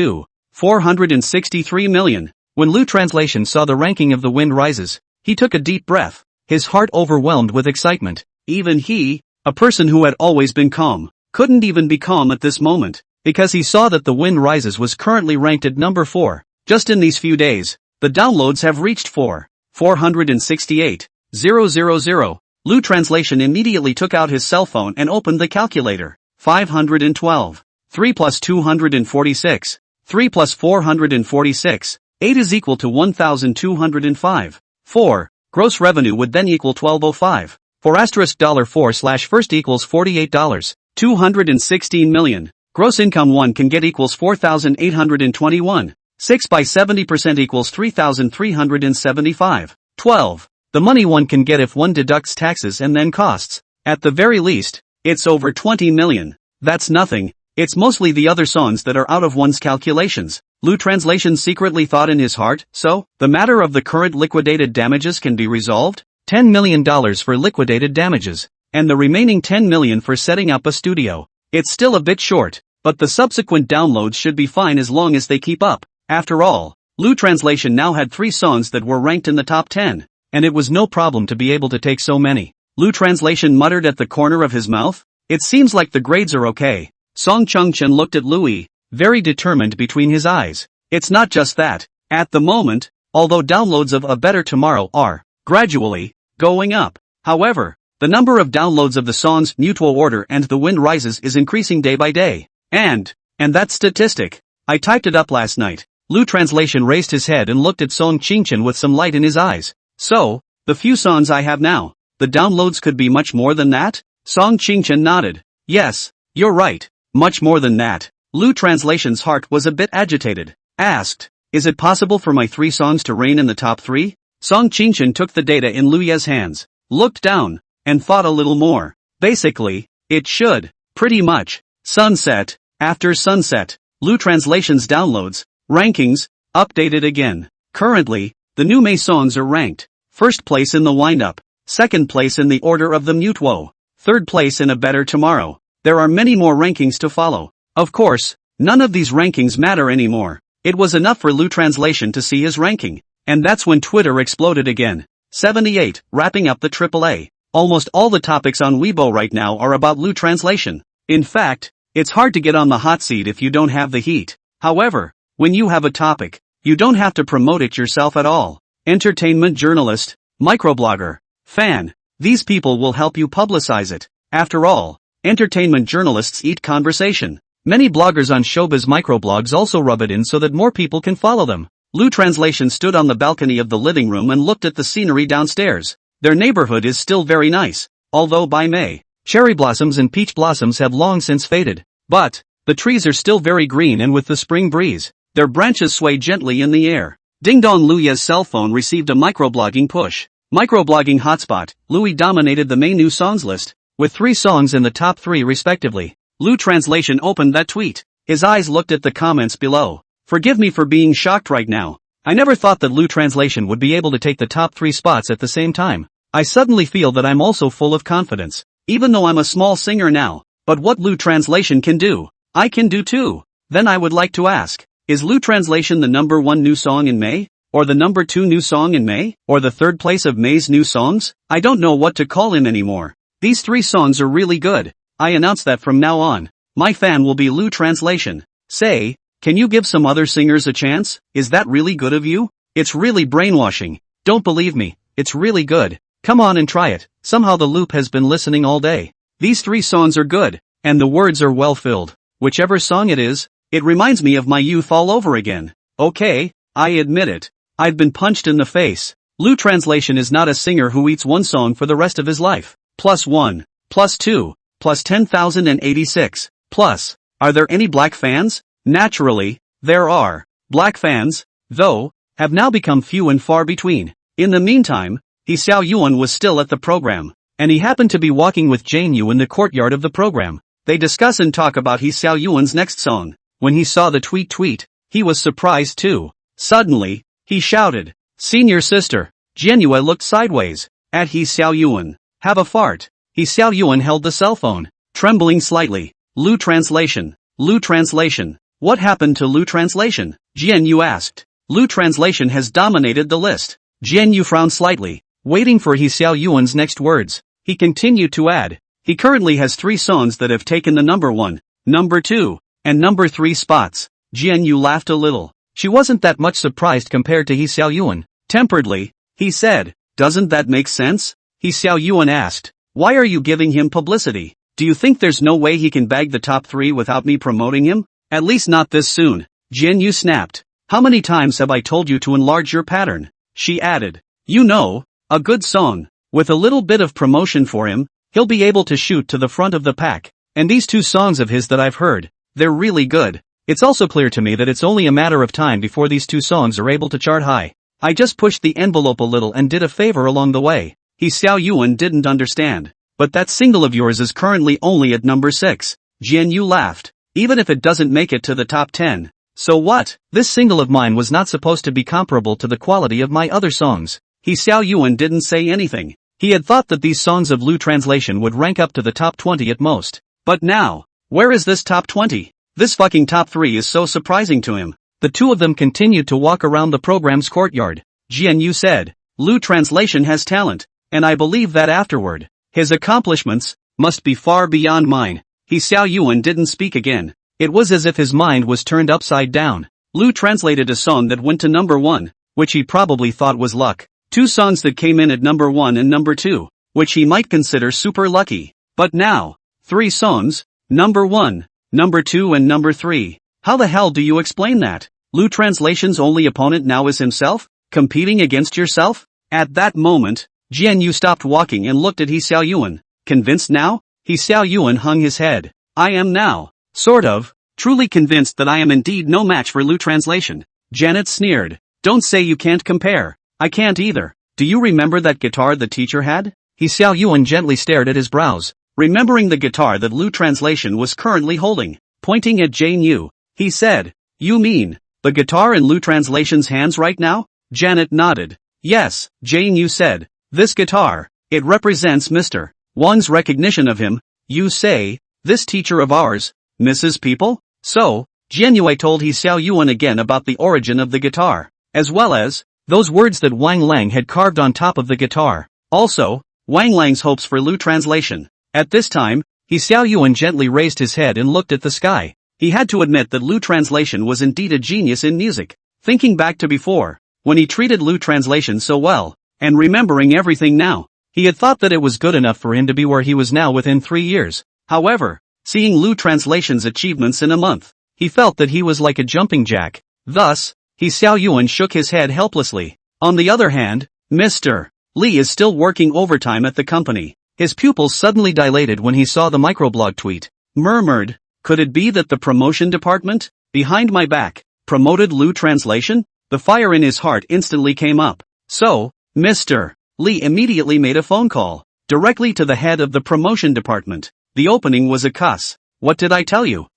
463 million. When Lu Translation saw the ranking of The Wind Rises, he took a deep breath, his heart overwhelmed with excitement. Even he, a person who had always been calm, couldn't even be calm at this moment, because he saw that The Wind Rises was currently ranked at number 4. Just in these few days, the downloads have reached 468,000. Lu Translation immediately took out his cell phone and opened the calculator. 512. 3 plus 246. 3 plus 446. 8 is equal to 1,205. 4. Gross revenue would then equal 1205. For $4/first equals $48. 216 million. Gross income 1 can get equals 4,821. 6 by 70% equals 3,375. 12. The money one can get if one deducts taxes and then costs. At the very least, it's over 20 million. That's nothing. It's mostly the other songs that are out of one's calculations. Lu Translation secretly thought in his heart, so, the matter of the current liquidated damages can be resolved? $10 million for liquidated damages. And the remaining $10 million for setting up a studio. It's still a bit short, but the subsequent downloads should be fine as long as they keep up. After all, Lu Translation now had 3 songs that were ranked in the top 10, and it was no problem to be able to take so many. Lu Translation muttered at the corner of his mouth. It seems like the grades are okay. Song Chung-chen looked at Louis, very determined between his eyes. It's not just that. At the moment, although downloads of A Better Tomorrow are gradually going up, however, the number of downloads of the songs Mutual Order and The Wind Rises is increasing day by day. And that statistic. I typed it up last night. Lu Translation raised his head and looked at Song Chung-chen with some light in his eyes. So, the few songs I have now, the downloads could be much more than that? Song Chung-chen nodded. Yes, you're right. Much more than that. Lu Translation's heart was a bit agitated. Asked, is it possible for my 3 songs to reign in the top 3? Song Chung-chen took the data in Lu Ye's hands, looked down, and thought a little more. Basically, it should. Pretty much. Sunset, after sunset. Lu Translation's downloads, rankings, updated again. Currently, the new May songs are ranked. First place in the wind-up. Second place in the order of the Mutuo. Third place in A Better Tomorrow. There are many more rankings to follow. Of course, none of these rankings matter anymore. It was enough for Lu Translation to see his ranking. And that's when Twitter exploded again. 78, wrapping up the AAA. Almost all the topics on Weibo right now are about Lu Translation. In fact, it's hard to get on the hot seat if you don't have the heat. However, when you have a topic, you don't have to promote it yourself at all. Entertainment journalist, microblogger, fan, these people will help you publicize it. After all, entertainment journalists eat conversation. Many bloggers on showbiz microblogs also rub it in so that more people can follow them. Lu Translation stood on the balcony of the living room and looked at the scenery downstairs. Their neighborhood is still very nice, although by May, cherry blossoms and peach blossoms have long since faded. But, the trees are still very green, and with the spring breeze, their branches sway gently in the air. Ding dong, Luya's cell phone received a microblogging push. Microblogging hotspot. Louis dominated the May new songs list, with 3 songs in the top 3 respectively. Lu Translation opened that tweet. His eyes looked at the comments below. Forgive me for being shocked right now. I never thought that Lu Translation would be able to take the top 3 spots at the same time. I suddenly feel that I'm also full of confidence. Even though I'm a small singer now, but what Lu Translation can do, I can do too. Then I would like to ask, is Lu Translation the number 1 new song in May? Or the number 2 new song in May? Or the 3rd place of May's new songs? I don't know what to call him anymore. These 3 songs are really good. I announce that from now on, my fan will be Lu Translation. Say, can you give some other singers a chance? Is that really good of you? It's really brainwashing. Don't believe me, it's really good. Come on and try it. Somehow the loop has been listening all day. These 3 songs are good, and the words are well filled. Whichever song it is, it reminds me of my youth all over again. Okay, I admit it. I've been punched in the face. Lu Translation is not a singer who eats one song for the rest of his life. +1, +2, +10,086. Plus, are there any black fans? Naturally, there are. Black fans, though, have now become few and far between. In the meantime, He Xiao Yuan was still at the program, and he happened to be walking with Jane Yu in the courtyard of the program. They discuss and talk about He Xiao Yuan's next song. When he saw the tweet, he was surprised too. Suddenly, he shouted, "Senior sister!" Jian Yue looked sideways at He Xiao Yuan. "Have a fart." He Xiao Yuan held the cell phone, trembling slightly. Lu Translation. Lu Translation. What happened to Lu Translation? Jian Yu asked. Lu Translation has dominated the list. Jian Yu frowned slightly, waiting for He Xiao Yuan's next words. He continued to add, he currently has 3 songs that have taken the number 1, number 2, and number 3 spots. Jian Yu laughed a little. She wasn't that much surprised compared to He Xiao Yuan. Temperedly, he said, "Doesn't that make sense?" He Xiao Yuan asked, "Why are you giving him publicity? Do you think there's no way he can bag the top 3 without me promoting him? At least not this soon." Jian Yu snapped. "How many times have I told you to enlarge your pattern?" She added, "You know, a good song, With a little bit of promotion for him, he'll be able to shoot to the front of the pack. And these 2 songs of his that I've heard, they're really good. It's also clear to me that it's only a matter of time before these 2 songs are able to chart high. I just pushed the envelope a little and did a favor along the way. Xiao Yuan didn't understand. But that single of yours is currently only at number 6. Jian Yu laughed. Even if it doesn't make it to the top 10. So what? This single of mine was not supposed to be comparable to the quality of my other songs. Xiao Yuan didn't say anything. He had thought that these songs of Lu translation would rank up to the top 20 at most. But now, where is this top 20? This fucking top 3 is so surprising to him. The 2 of them continued to walk around the program's courtyard. Jian Yu said, Lu translation has talent, and I believe that afterward, his accomplishments must be far beyond mine. Xiao Yuan didn't speak again. It was as if his mind was turned upside down. Lu translated a song that went to number 1, which he probably thought was luck. 2 songs that came in at number 1 and number 2, which he might consider super lucky. But now, 3 songs, number 1, number 2 and number 3. How the hell do you explain that? Lu translation's only opponent now is himself? Competing against yourself? At that moment, Jian Yu stopped walking and looked at Xiao Yuan. Convinced now? Xiao Yuan hung his head. I am now, sort of, truly convinced that I am indeed no match for Lu translation. Janet sneered. Don't say you can't compare. I can't either. Do you remember that guitar the teacher had? Xiao Yuan gently stared at his brows, remembering the guitar that Lu translation was currently holding. Pointing at Jane Yu, he said, You mean, the guitar in Lu translation's hands right now? Janet nodded. Yes, Jane Yu said. This guitar, it represents Mr. Wan's recognition of him. You say, this teacher of ours, Mrs. People? So, Jian Yue told Xiao Yuan again about the origin of the guitar, as well as those words that Wang Lang had carved on top of the guitar. Also, Wang Lang's hopes for Lu translation. At this time, Xiao Yuan gently raised his head and looked at the sky. He had to admit that Lu translation was indeed a genius in music. Thinking back to before, when he treated Lu translation so well, and remembering everything now, he had thought that it was good enough for him to be where he was now within 3 years. However, seeing Lu translation's achievements in a month, he felt that he was like a jumping jack. Thus, Xiao Yuan shook his head helplessly. On the other hand, Mr. Li is still working overtime at the company. His pupils suddenly dilated when he saw the microblog tweet. Murmured, could it be that the promotion department, behind my back, promoted Lu translation? The fire in his heart instantly came up. So, Mr. Li immediately made a phone call, directly to the head of the promotion department. The opening was a cuss. What did I tell you?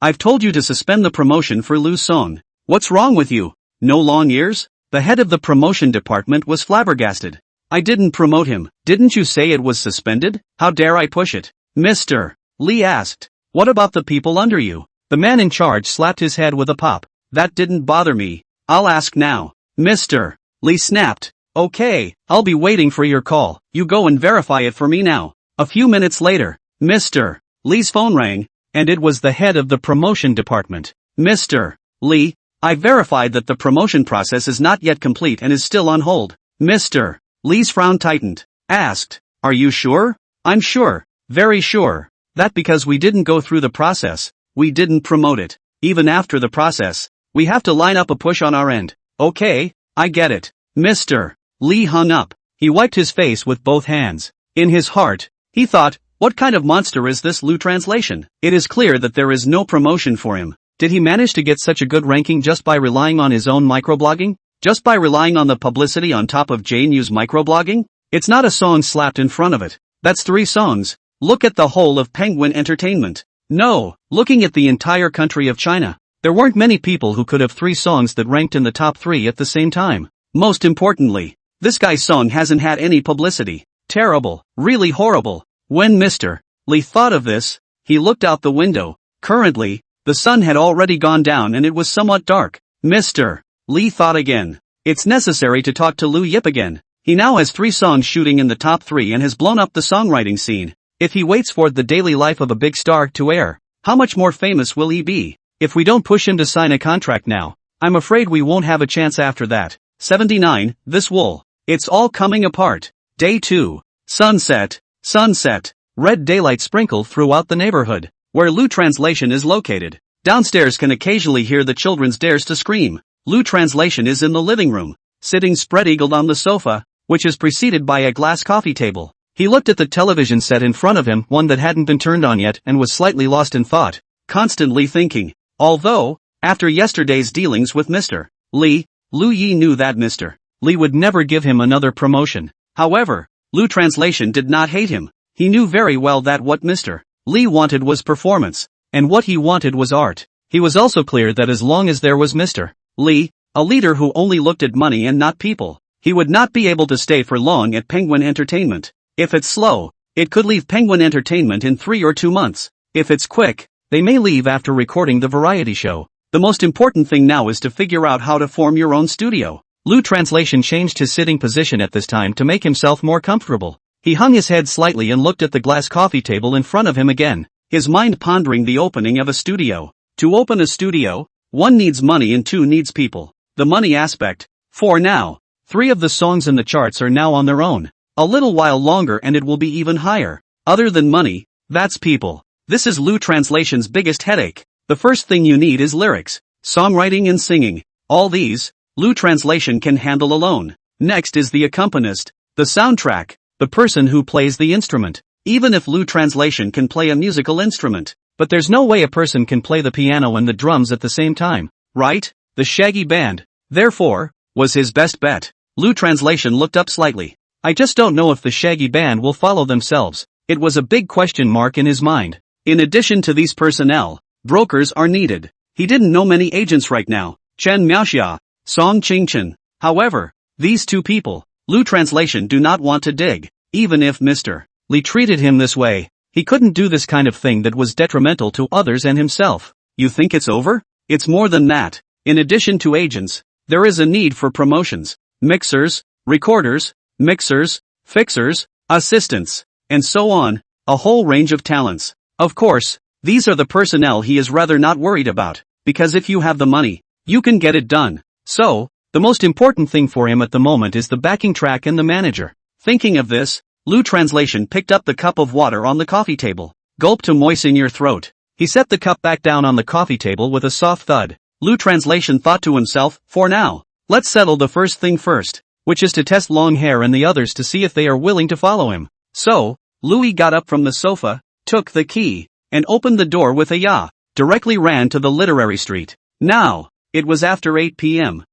I've told you to suspend the promotion for Lu's song. What's wrong with you? No long ears? The head of the promotion department was flabbergasted. I didn't promote him. Didn't you say it was suspended? How dare I push it? Mr. Li asked. What about the people under you? The man in charge slapped his head with a pop. That didn't bother me. I'll ask now. Mr. Li snapped. Okay, I'll be waiting for your call. You go and verify it for me now. A few minutes later, Mr. Li's phone rang, and it was the head of the promotion department. Mr. Li, I verified that the promotion process is not yet complete and is still on hold. Mr. Li's frown tightened. Asked, are you sure? I'm sure, very sure. That because we didn't go through the process, we didn't promote it. Even after the process, we have to line up a push on our end. Okay, I get it. Mr. Li hung up. He wiped his face with both hands. In his heart, he thought, what kind of monster is this Lu translation? It is clear that there is no promotion for him. Did he manage to get such a good ranking just by relying on his own microblogging? Just by relying on the publicity on top of Jane Yu's microblogging? It's not a song slapped in front of it. That's 3 songs. Look at the whole of Penguin Entertainment. No, looking at the entire country of China, there weren't many people who could have 3 songs that ranked in the top 3 at the same time. Most importantly, this guy's song hasn't had any publicity. Terrible, really horrible. When Mr. Li thought of this, he looked out the window. Currently, the sun had already gone down and it was somewhat dark. Mr. Li thought again. It's necessary to talk to Lu Yip again. He now has 3 songs shooting in the top 3 and has blown up the songwriting scene. If he waits for the daily life of a big star to air, how much more famous will he be? If we don't push him to sign a contract now, I'm afraid we won't have a chance after that. 79, this wool. It's all coming apart. Day 2. Sunset. Sunset. Red daylight sprinkled throughout the neighborhood, where Lu translation is located. Downstairs can occasionally hear the children's dares to scream. Lu translation is in the living room, sitting spread-eagled on the sofa, which is preceded by a glass coffee table. He looked at the television set in front of him, one that hadn't been turned on yet, and was slightly lost in thought, constantly thinking. Although, after yesterday's dealings with Mr. Lee, Lu Yi knew that Mr. Lee would never give him another promotion. However, Lu Translation did not hate him. He knew very well that what Mr. Lee wanted was performance, and what he wanted was art. He was also clear that as long as there was Mr. Lee, a leader who only looked at money and not people, he would not be able to stay for long at Penguin Entertainment. If it's slow, it could leave Penguin Entertainment in 3 or 2 months. If it's quick, they may leave after recording the variety show. The most important thing now is to figure out how to form your own studio. Lu Translation changed his sitting position at this time to make himself more comfortable. He hung his head slightly and looked at the glass coffee table in front of him again, his mind pondering the opening of a studio. To open a studio, 1 needs money and 2 needs people. The money aspect. For now, 3 of the songs in the charts are now on their own. A little while longer and it will be even higher. Other than money, that's people. This is Lu Translation's biggest headache. The first thing you need is lyrics, songwriting and singing. All these, Lu Translation can handle alone. Next is the accompanist, the soundtrack, the person who plays the instrument. Even if Lu Translation can play a musical instrument, but there's no way a person can play the piano and the drums at the same time, right? The Shaggy Band, therefore, was his best bet. Lu Translation looked up slightly. I just don't know if the Shaggy Band will follow themselves. It was a big question mark in his mind. In addition to these personnel, brokers are needed. He didn't know many agents right now. Chen Miaoxia, Song Qingchen. However, these 2 people, Lu Translation do not want to dig. Even if Mr. Lee treated him this way, he couldn't do this kind of thing that was detrimental to others and himself. You think it's over? It's more than that. In addition to agents, there is a need for promotions, mixers, recorders, mixers, fixers, assistants, and so on, a whole range of talents. Of course, these are the personnel he is rather not worried about, because if you have the money, you can get it done. So, the most important thing for him at the moment is the backing track and the manager. Thinking of this, Lu Translation picked up the cup of water on the coffee table. Gulp to moisten your throat. He set the cup back down on the coffee table with a soft thud. Lu Translation thought to himself, for now, let's settle the first thing first, which is to test Long Hair and the others to see if they are willing to follow him. So, Louis got up from the sofa, took the key, and opened the door with a ya, directly ran to the literary street. Now, it was after 8 p.m.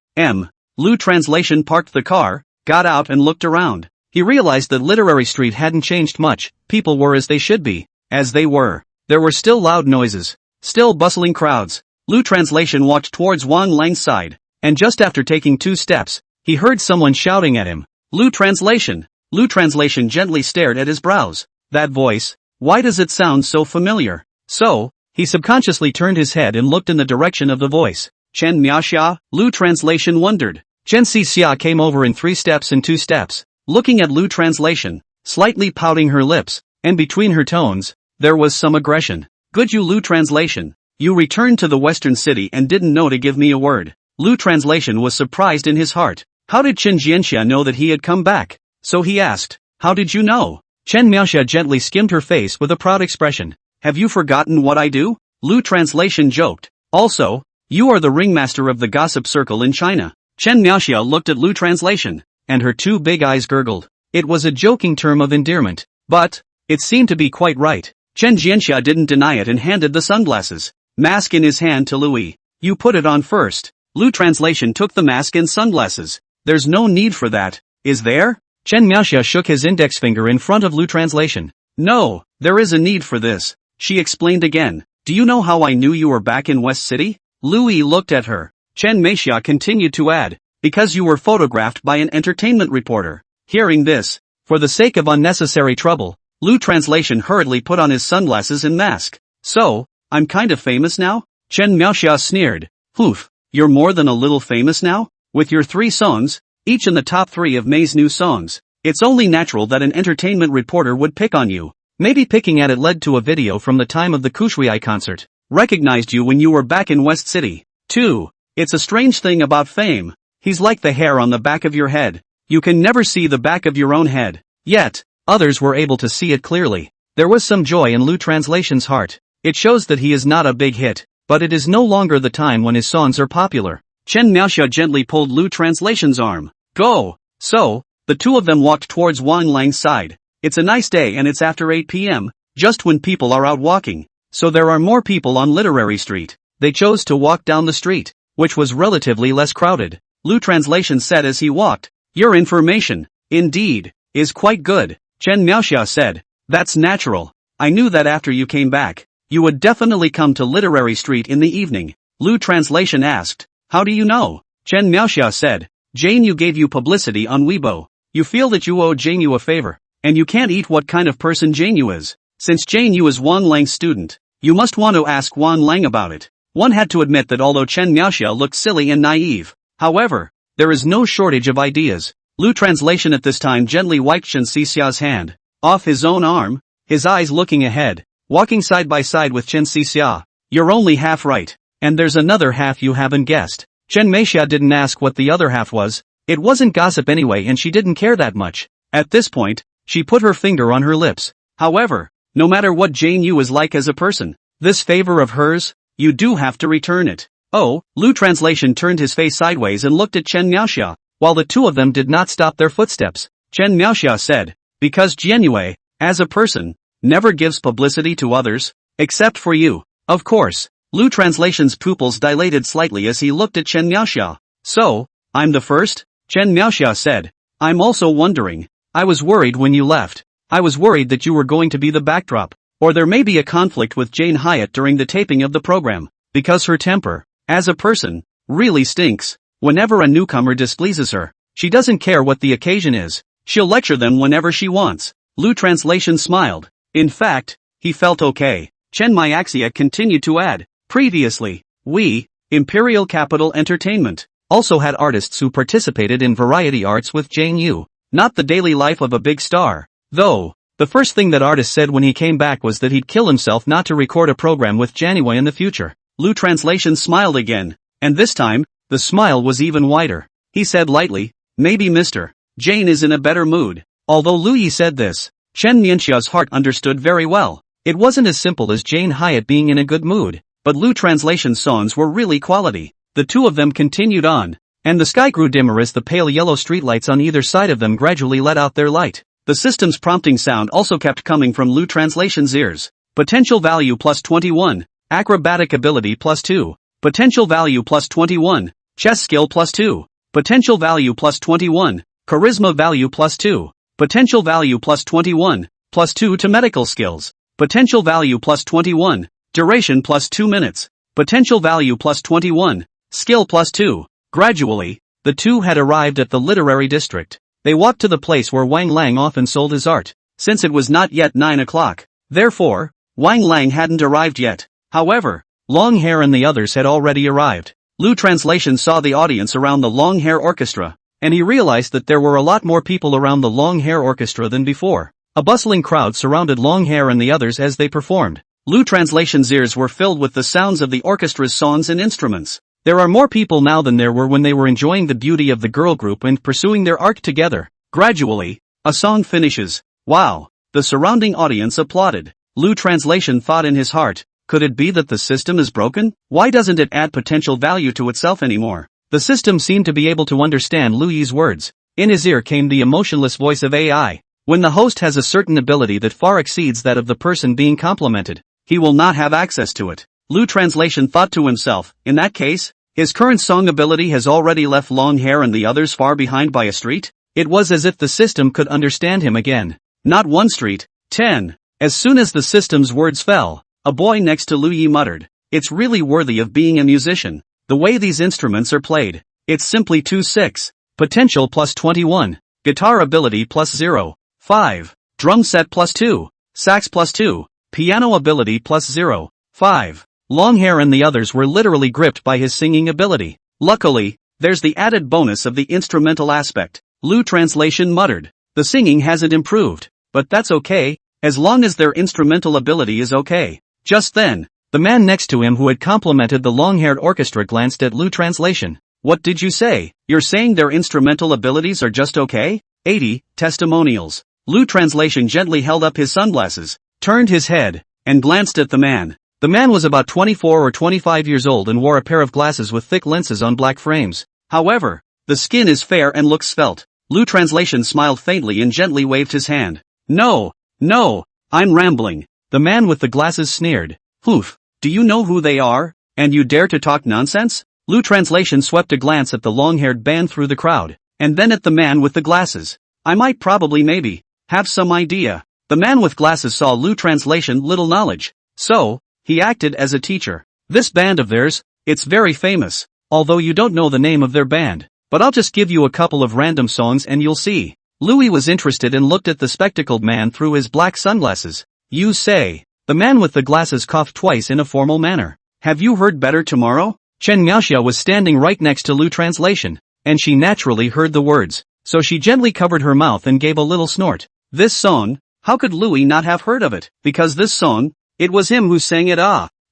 Lu Translation parked the car, got out and looked around. He realized that Literary Street hadn't changed much. People were as they should be. As they were. There were still loud noises. Still bustling crowds. Lu Translation walked towards Wang Lang's side. And just after taking 2 steps, he heard someone shouting at him. Lu Translation. Lu Translation gently stared at his brows. That voice. Why does it sound so familiar? So, he subconsciously turned his head and looked in the direction of the voice. Chen Miaxia, Lu Translation wondered. Chen Xixia came over in 3 steps and 2 steps, looking at Lu Translation, slightly pouting her lips, and between her tones, there was some aggression. Good you Lu Translation, you returned to the western city and didn't know to give me a word. Lu Translation was surprised in his heart. How did Chen Jianxia know that he had come back? So he asked, how did you know? Chen Miaoxia gently skimmed her face with a proud expression. Have you forgotten what I do? Lu Translation joked. Also, you are the ringmaster of the gossip circle in China. Chen Miaoxia looked at Lu Translation, and her 2 big eyes gurgled. It was a joking term of endearment, but it seemed to be quite right. Chen Jianxia didn't deny it and handed the sunglasses mask in his hand to Louis. You put it on first. Lu Translation took the mask and sunglasses. There's no need for that, is there? Chen Miaoxia shook his index finger in front of Lu Translation. No, there is a need for this. She explained again. Do you know how I knew you were back in West City? Louis looked at her. Chen Miaoxia continued to add. Because you were photographed by an entertainment reporter. Hearing this, for the sake of unnecessary trouble, Lu Translation hurriedly put on his sunglasses and mask. So, I'm kind of famous now? Chen Miaoxia sneered. Oof, you're more than a little famous now? With your 3 songs, each in the top 3 of May's new songs, it's only natural that an entertainment reporter would pick on you. Maybe picking at it led to a video from the time of the Kushui concert. Recognized you when you were back in West City. 2. It's a strange thing about fame. He's like the hair on the back of your head. You can never see the back of your own head. Yet, others were able to see it clearly. There was some joy in Lu Translation's heart. It shows that he is not a big hit, but it is no longer the time when his songs are popular. Chen Miaoxia gently pulled Lu Translation's arm. Go! So, The two of them walked towards Wang Lang's side. It's a nice day and it's after 8 p.m., just when people are out walking. So there are more people on Literary Street. They chose to walk down the street, which was relatively less crowded. Lu Translation said as he walked. Your information, indeed, is quite good, Chen Miaoxia said. That's natural. I knew that after you came back, you would definitely come to Literary Street in the evening. Lu Translation asked. How do you know? Chen Miaoxia said. Jane Yu gave you publicity on Weibo. You feel that you owe Jane Yu a favor, and you can't eat what kind of person Jane Yu is. Since Jane Yu is Wang Lang's student, you must want to ask Wang Lang about it. One had to admit that although Chen Miaoxia looked silly and naive, however, there is no shortage of ideas. Lu Translation at this time gently wiped Chen Xixia's hand off his own arm, his eyes looking ahead, walking side by side with Chen Xixia. You're only half right, and there's another half you haven't guessed. Chen Meixia didn't ask what the other half was. It wasn't gossip anyway and she didn't care that much. At this point, she put her finger on her lips. However, no matter what Jane Yu is like as a person, this favor of hers, you do have to return it. Oh, Lu Translation turned his face sideways and looked at Chen Miaoxia, while the two of them did not stop their footsteps. Chen Miaoxia said, because Jianyue, as a person, never gives publicity to others, except for you. Of course, Lu Translation's pupils dilated slightly as he looked at Chen Miaoxia. So, I'm the first? Chen Miaoxia said. I'm also wondering. I was worried when you left. I was worried that you were going to be the backdrop, or there may be a conflict with Jane Hyatt during the taping of the program, because her temper, as a person, really stinks. Whenever a newcomer displeases her, she doesn't care what the occasion is. She'll lecture them whenever she wants. Lu Translation smiled. In fact, he felt okay. Chen Miaoxia continued to add, previously, we, Imperial Capital Entertainment, also had artists who participated in variety arts with Jane Yu, not the daily life of a big star. Though, the first thing that artist said when he came back was that he'd kill himself not to record a program with Jianyue in the future. Lu Translation smiled again, and this time, the smile was even wider. He said lightly, maybe Mr. Jane is in a better mood. Although Lu Yi said this, Chen Mianxia's heart understood very well. It wasn't as simple as Jane Hyatt being in a good mood, but Lu Translation's songs were really quality. The two of them continued on, and the sky grew dimmer as the pale yellow streetlights on either side of them gradually let out their light. The system's prompting sound also kept coming from Lu Translation's ears. Potential value plus 21, acrobatic ability plus 2, potential value plus 21, chess skill plus 2, potential value plus 21, charisma value plus 2, potential value plus 21, plus 2 to medical skills, potential value plus 21, duration plus 2 minutes, potential value plus 21, skill plus 2. Gradually, the two had arrived at the literary district. They walked to the place where Wang Lang often sold his art, since it was not yet 9 o'clock. Therefore, Wang Lang hadn't arrived yet. However, Long Hair and the others had already arrived. Lu Translation saw the audience around the Long Hair Orchestra, and he realized that there were a lot more people around the Long Hair Orchestra than before. A bustling crowd surrounded Long Hair and the others as they performed. Lu Translation's ears were filled with the sounds of the orchestra's songs and instruments. There are more people now than there were when they were enjoying the beauty of the girl group and pursuing their art together. Gradually, a song finishes. Wow! The surrounding audience applauded. Lu Translation thought in his heart, could it be that the system is broken? Why doesn't it add potential value to itself anymore? The system seemed to be able to understand Lu Yi's words. In his ear came the emotionless voice of AI. When the host has a certain ability that far exceeds that of the person being complimented, he will not have access to it. Lu Translation thought to himself, in that case, his current song ability has already left Long Hair and the others far behind by a street? It was as if the system could understand him again. Not one street, 10. As soon as the system's words fell, a boy next to Lu Yi muttered, it's really worthy of being a musician. The way these instruments are played, it's simply 2-6. Potential plus 21. Guitar ability plus 0. 5. Drum set plus 2. Sax plus 2. Piano ability plus 0. 5. Long Hair and the others were literally gripped by his singing ability. Luckily, there's the added bonus of the instrumental aspect. Lu Translation muttered. The singing hasn't improved, but that's okay, as long as their instrumental ability is okay. Just then, the man next to him who had complimented the long-haired orchestra glanced at Lu Translation. What did you say? You're saying their instrumental abilities are just okay? 80. Testimonials. Lu Translation gently held up his sunglasses, turned his head, and glanced at the man. The man was about 24 or 25 years old and wore a pair of glasses with thick lenses on black frames. However, the skin is fair and looks svelte. Lu Translation smiled faintly and gently waved his hand. No, no, I'm rambling. The man with the glasses sneered. Oof, do you know who they are? And you dare to talk nonsense? Lu Translation swept a glance at the long-haired band through the crowd, and then at the man with the glasses. I might probably maybe have some idea. The man with glasses saw Lu Translation little knowledge, so he acted as a teacher. This band of theirs, it's very famous, although you don't know the name of their band. But I'll just give you a couple of random songs and you'll see. Louis was interested and looked at the spectacled man through his black sunglasses. You say. The man with the glasses coughed twice in a formal manner. Have you heard Better Tomorrow? Chen Miaoxia was standing right next to Lu Translation, and she naturally heard the words, so she gently covered her mouth and gave a little snort. This song? How could Louis not have heard of it? Because this song, it was him who sang it.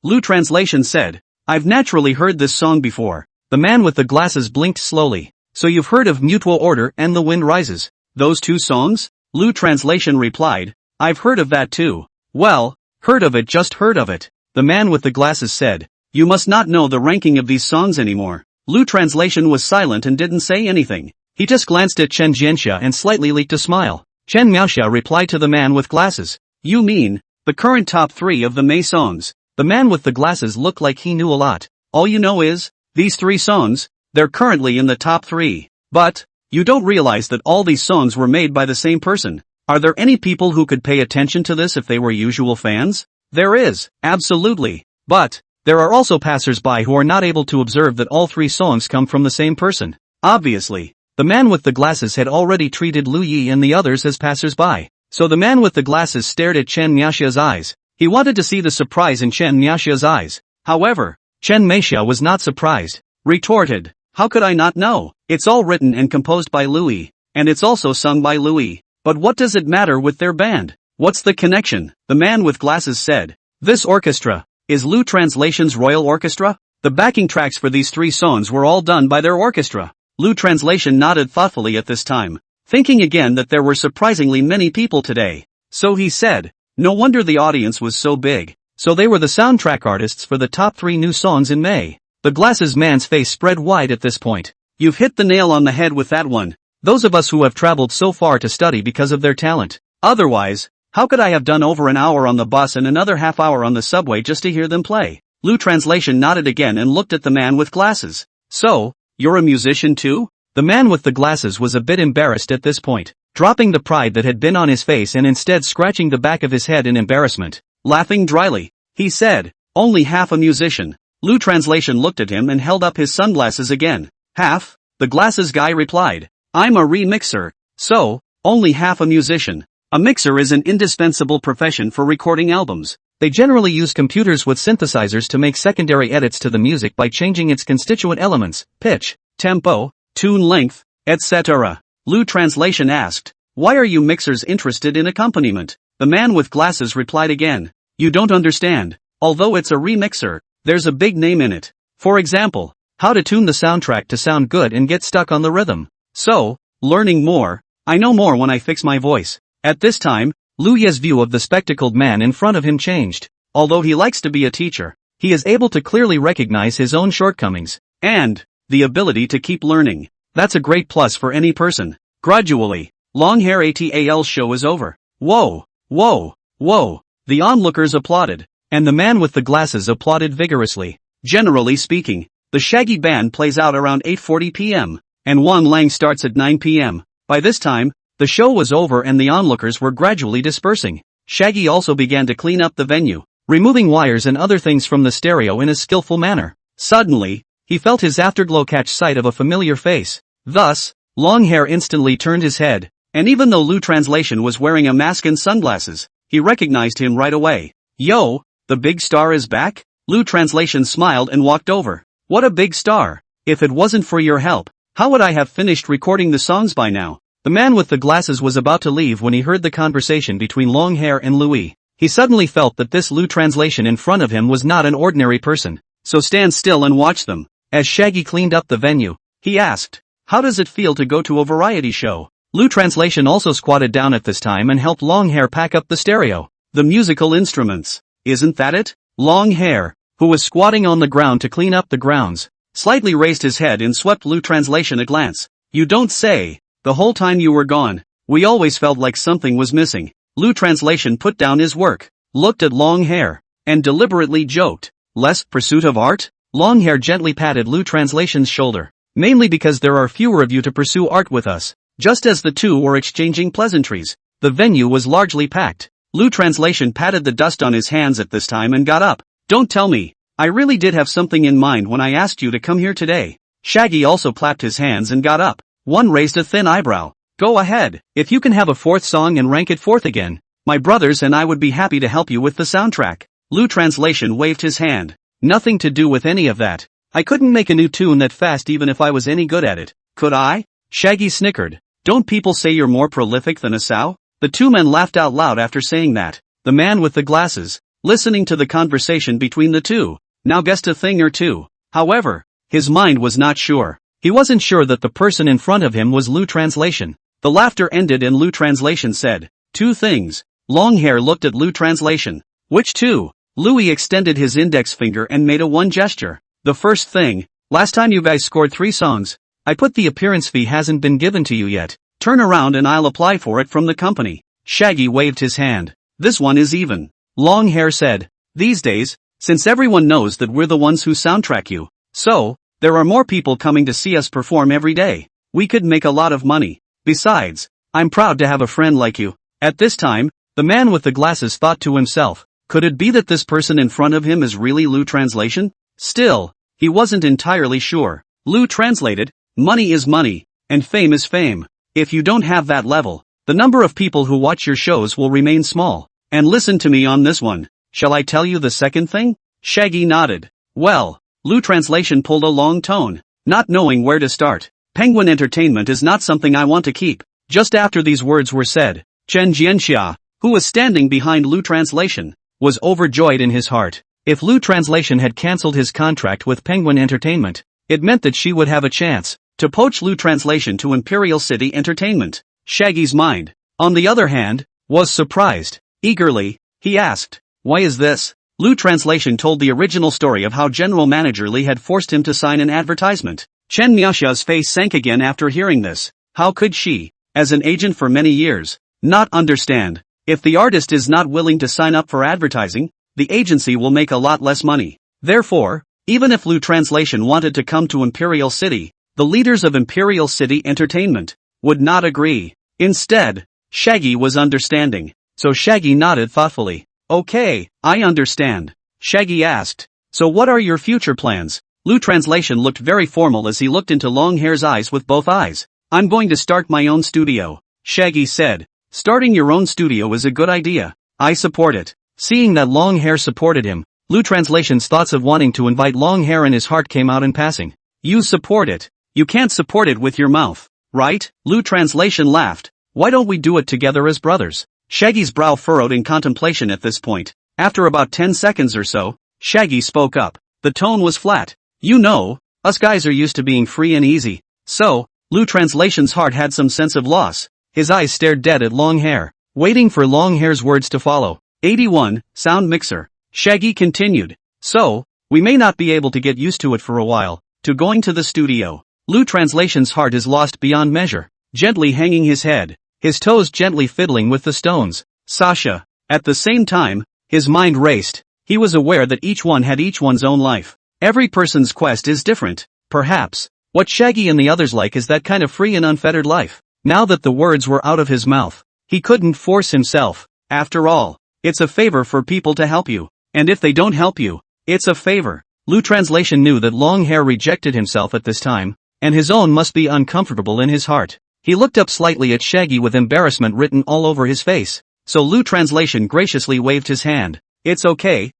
Lu Translation said. I've naturally heard this song before. The man with the glasses blinked slowly. So you've heard of Mutual Order and The Wind Rises? Those two songs? Lu Translation replied. I've heard of that too. Well, heard of it, just heard of it. The man with the glasses said. You must not know the ranking of these songs anymore. Lu Translation was silent and didn't say anything. He just glanced at Chen Jianxia and slightly leaked a smile. Chen Miaoxia replied to the man with glasses. You mean, the current top 3 of the May songs? The man with the glasses looked like he knew a lot. All you know is, these 3 songs, they're currently in the top 3. But, you don't realize that all these songs were made by the same person. Are there any people who could pay attention to this if they were usual fans? There is, absolutely. But, there are also passers-by who are not able to observe that all 3 songs come from the same person. Obviously, the man with the glasses had already treated Lu Yi and the others as passers-by. So the man with the glasses stared at Chen Miaoxia's eyes. He wanted to see the surprise in Chen Miaoxia's eyes. However, Chen Miaoxia was not surprised. Retorted. How could I not know? It's all written and composed by Louis, and it's also sung by Louis. But what does it matter with their band? What's the connection? The man with glasses said. This orchestra is Lu Translation's Royal Orchestra? The backing tracks for these 3 songs were all done by their orchestra. Lu Translation nodded thoughtfully at this time, thinking again that there were surprisingly many people today. So he said, no wonder the audience was so big. So they were the soundtrack artists for the top 3 new songs in May. The glasses man's face spread wide at this point. You've hit the nail on the head with that one. Those of us who have traveled so far to study because of their talent. Otherwise, how could I have done over an hour on the bus and another half hour on the subway just to hear them play? Lu Translation nodded again and looked at the man with glasses. So, you're a musician too? The man with the glasses was a bit embarrassed at this point, dropping the pride that had been on his face and instead scratching the back of his head in embarrassment. Laughing dryly, he said, only half a musician. Lu Translation looked at him and held up his sunglasses again. Half? The glasses guy replied. I'm a remixer. So, only half a musician. A mixer is an indispensable profession for recording albums. They generally use computers with synthesizers to make secondary edits to the music by changing its constituent elements, pitch, tempo, tune length, etc. Lu Translation asked, why are you mixers interested in accompaniment? The man with glasses replied again. You don't understand. Although it's a remixer, there's a big name in it. For example, how to tune the soundtrack to sound good and get stuck on the rhythm. So, learning more, I know more when I fix my voice. At this time, Lu Ye's view of the spectacled man in front of him changed. Although he likes to be a teacher, he is able to clearly recognize his own shortcomings, and the ability to keep learning. That's a great plus for any person. Gradually, long hair ATAL's show is over. Whoa, whoa, whoa. The onlookers applauded, and the man with the glasses applauded vigorously. Generally speaking, the Shaggy Band plays out around 8:40 p.m., and Wang Lang starts at 9 p.m. By this time, the show was over and the onlookers were gradually dispersing. Shaggy also began to clean up the venue, removing wires and other things from the stereo in a skillful manner. Suddenly, he felt his afterglow catch sight of a familiar face. Thus, long hair instantly turned his head, and even though Lu Translation was wearing a mask and sunglasses, he recognized him right away. Yo, the big star is back? Lu Translation smiled and walked over. What a big star. If it wasn't for your help, how would I have finished recording the songs by now? The man with the glasses was about to leave when he heard the conversation between Long Hair and Louis. He suddenly felt that this Lu Translation in front of him was not an ordinary person. So stand still and watch them. As Shaggy cleaned up the venue, he asked, how does it feel to go to a variety show? Lu Translation also squatted down at this time and helped Long Hair pack up the stereo. The musical instruments. Isn't that it? Long Hair, who was squatting on the ground to clean up the grounds, slightly raised his head and swept Lu Translation a glance. You don't say. The whole time you were gone, we always felt like something was missing. Lu Translation put down his work, looked at long hair, and deliberately joked, less pursuit of art? Long hair gently patted Lu Translation's shoulder. Mainly because there are fewer of you to pursue art with us. Just as the two were exchanging pleasantries, the venue was largely packed. Lu Translation patted the dust on his hands at this time and got up. Don't tell me. I really did have something in mind when I asked you to come here today. Shaggy also clapped his hands and got up. One raised a thin eyebrow. Go ahead. If you can have a fourth song and rank it fourth again, my brothers and I would be happy to help you with the soundtrack. Lu Translation waved his hand. Nothing to do with any of that. I couldn't make a new tune that fast even if I was any good at it. Could I? Shaggy snickered. Don't people say you're more prolific than a sow? The two men laughed out loud after saying that. The man with the glasses, listening to the conversation between the two, now guessed a thing or two. However, his mind was not sure. He wasn't sure that the person in front of him was Lu Translation. The laughter ended and Lu Translation said, two things. Long hair looked at Lu Translation. Which two? Louis extended his index finger and made a one gesture. The first thing, last time you guys scored 3 songs, I put the appearance fee hasn't been given to you yet. Turn around and I'll apply for it from the company. Shaggy waved his hand. This one is even. Long hair said. These days, since everyone knows that we're the ones who soundtrack you, so, there are more people coming to see us perform every day. We could make a lot of money. Besides, I'm proud to have a friend like you. At this time, the man with the glasses thought to himself, could it be that this person in front of him is really Lu Translation? Still, he wasn't entirely sure. Lu translated, money is money, and fame is fame. If you don't have that level, the number of people who watch your shows will remain small. And listen to me on this one. Shall I tell you the second thing? Shaggy nodded. Well, Lu Translation pulled a long tone, not knowing where to start. Penguin Entertainment is not something I want to keep. Just after these words were said, Chen Jianxia, who was standing behind Lu Translation, was overjoyed in his heart. If Lu Translation had cancelled his contract with Penguin Entertainment, it meant that she would have a chance to poach Lu Translation to Imperial City Entertainment. Shaggy's mind, on the other hand, was surprised. Eagerly, he asked, why is this? Lu Translation told the original story of how General Manager Li had forced him to sign an advertisement. Chen Miaxia's face sank again after hearing this. How could she, as an agent for many years, not understand? If the artist is not willing to sign up for advertising, the agency will make a lot less money. Therefore, even if Lu Translation wanted to come to Imperial City, the leaders of Imperial City Entertainment would not agree. Instead, Shaggy was understanding. So Shaggy nodded thoughtfully. Okay, I understand. Shaggy asked, so what are your future plans? Lu Translation looked very formal as he looked into Long Hair's eyes with both eyes. I'm going to start my own studio. Shaggy said. Starting your own studio is a good idea. I support it. Seeing that Long Hair supported him, Lu Translation's thoughts of wanting to invite Long Hair in his heart came out in passing. You support it. You can't support it with your mouth, right? Lu Translation laughed. Why don't we do it together as brothers? Shaggy's brow furrowed in contemplation at this point. After about 10 seconds or so, Shaggy spoke up. The tone was flat. You know, us guys are used to being free and easy. So, Lu Translation's heart had some sense of loss. His eyes stared dead at Long Hair, waiting for Long Hair's words to follow. 81, Sound Mixer. Shaggy continued. So, we may not be able to get used to it for a while, to going to the studio. Lu Translation's heart is lost beyond measure, gently hanging his head, his toes gently fiddling with the stones. Sasha. At the same time, his mind raced. He was aware that each one had each one's own life. Every person's quest is different. Perhaps, what Shaggy and the others like is that kind of free and unfettered life. Now that the words were out of his mouth, he couldn't force himself. After all, it's a favor for people to help you. And if they don't help you, it's a favor. Lu Translation knew that Long Hair rejected himself at this time, and his own must be uncomfortable in his heart. He looked up slightly at Shaggy with embarrassment written all over his face. So Lu Translation graciously waved his hand. It's okay,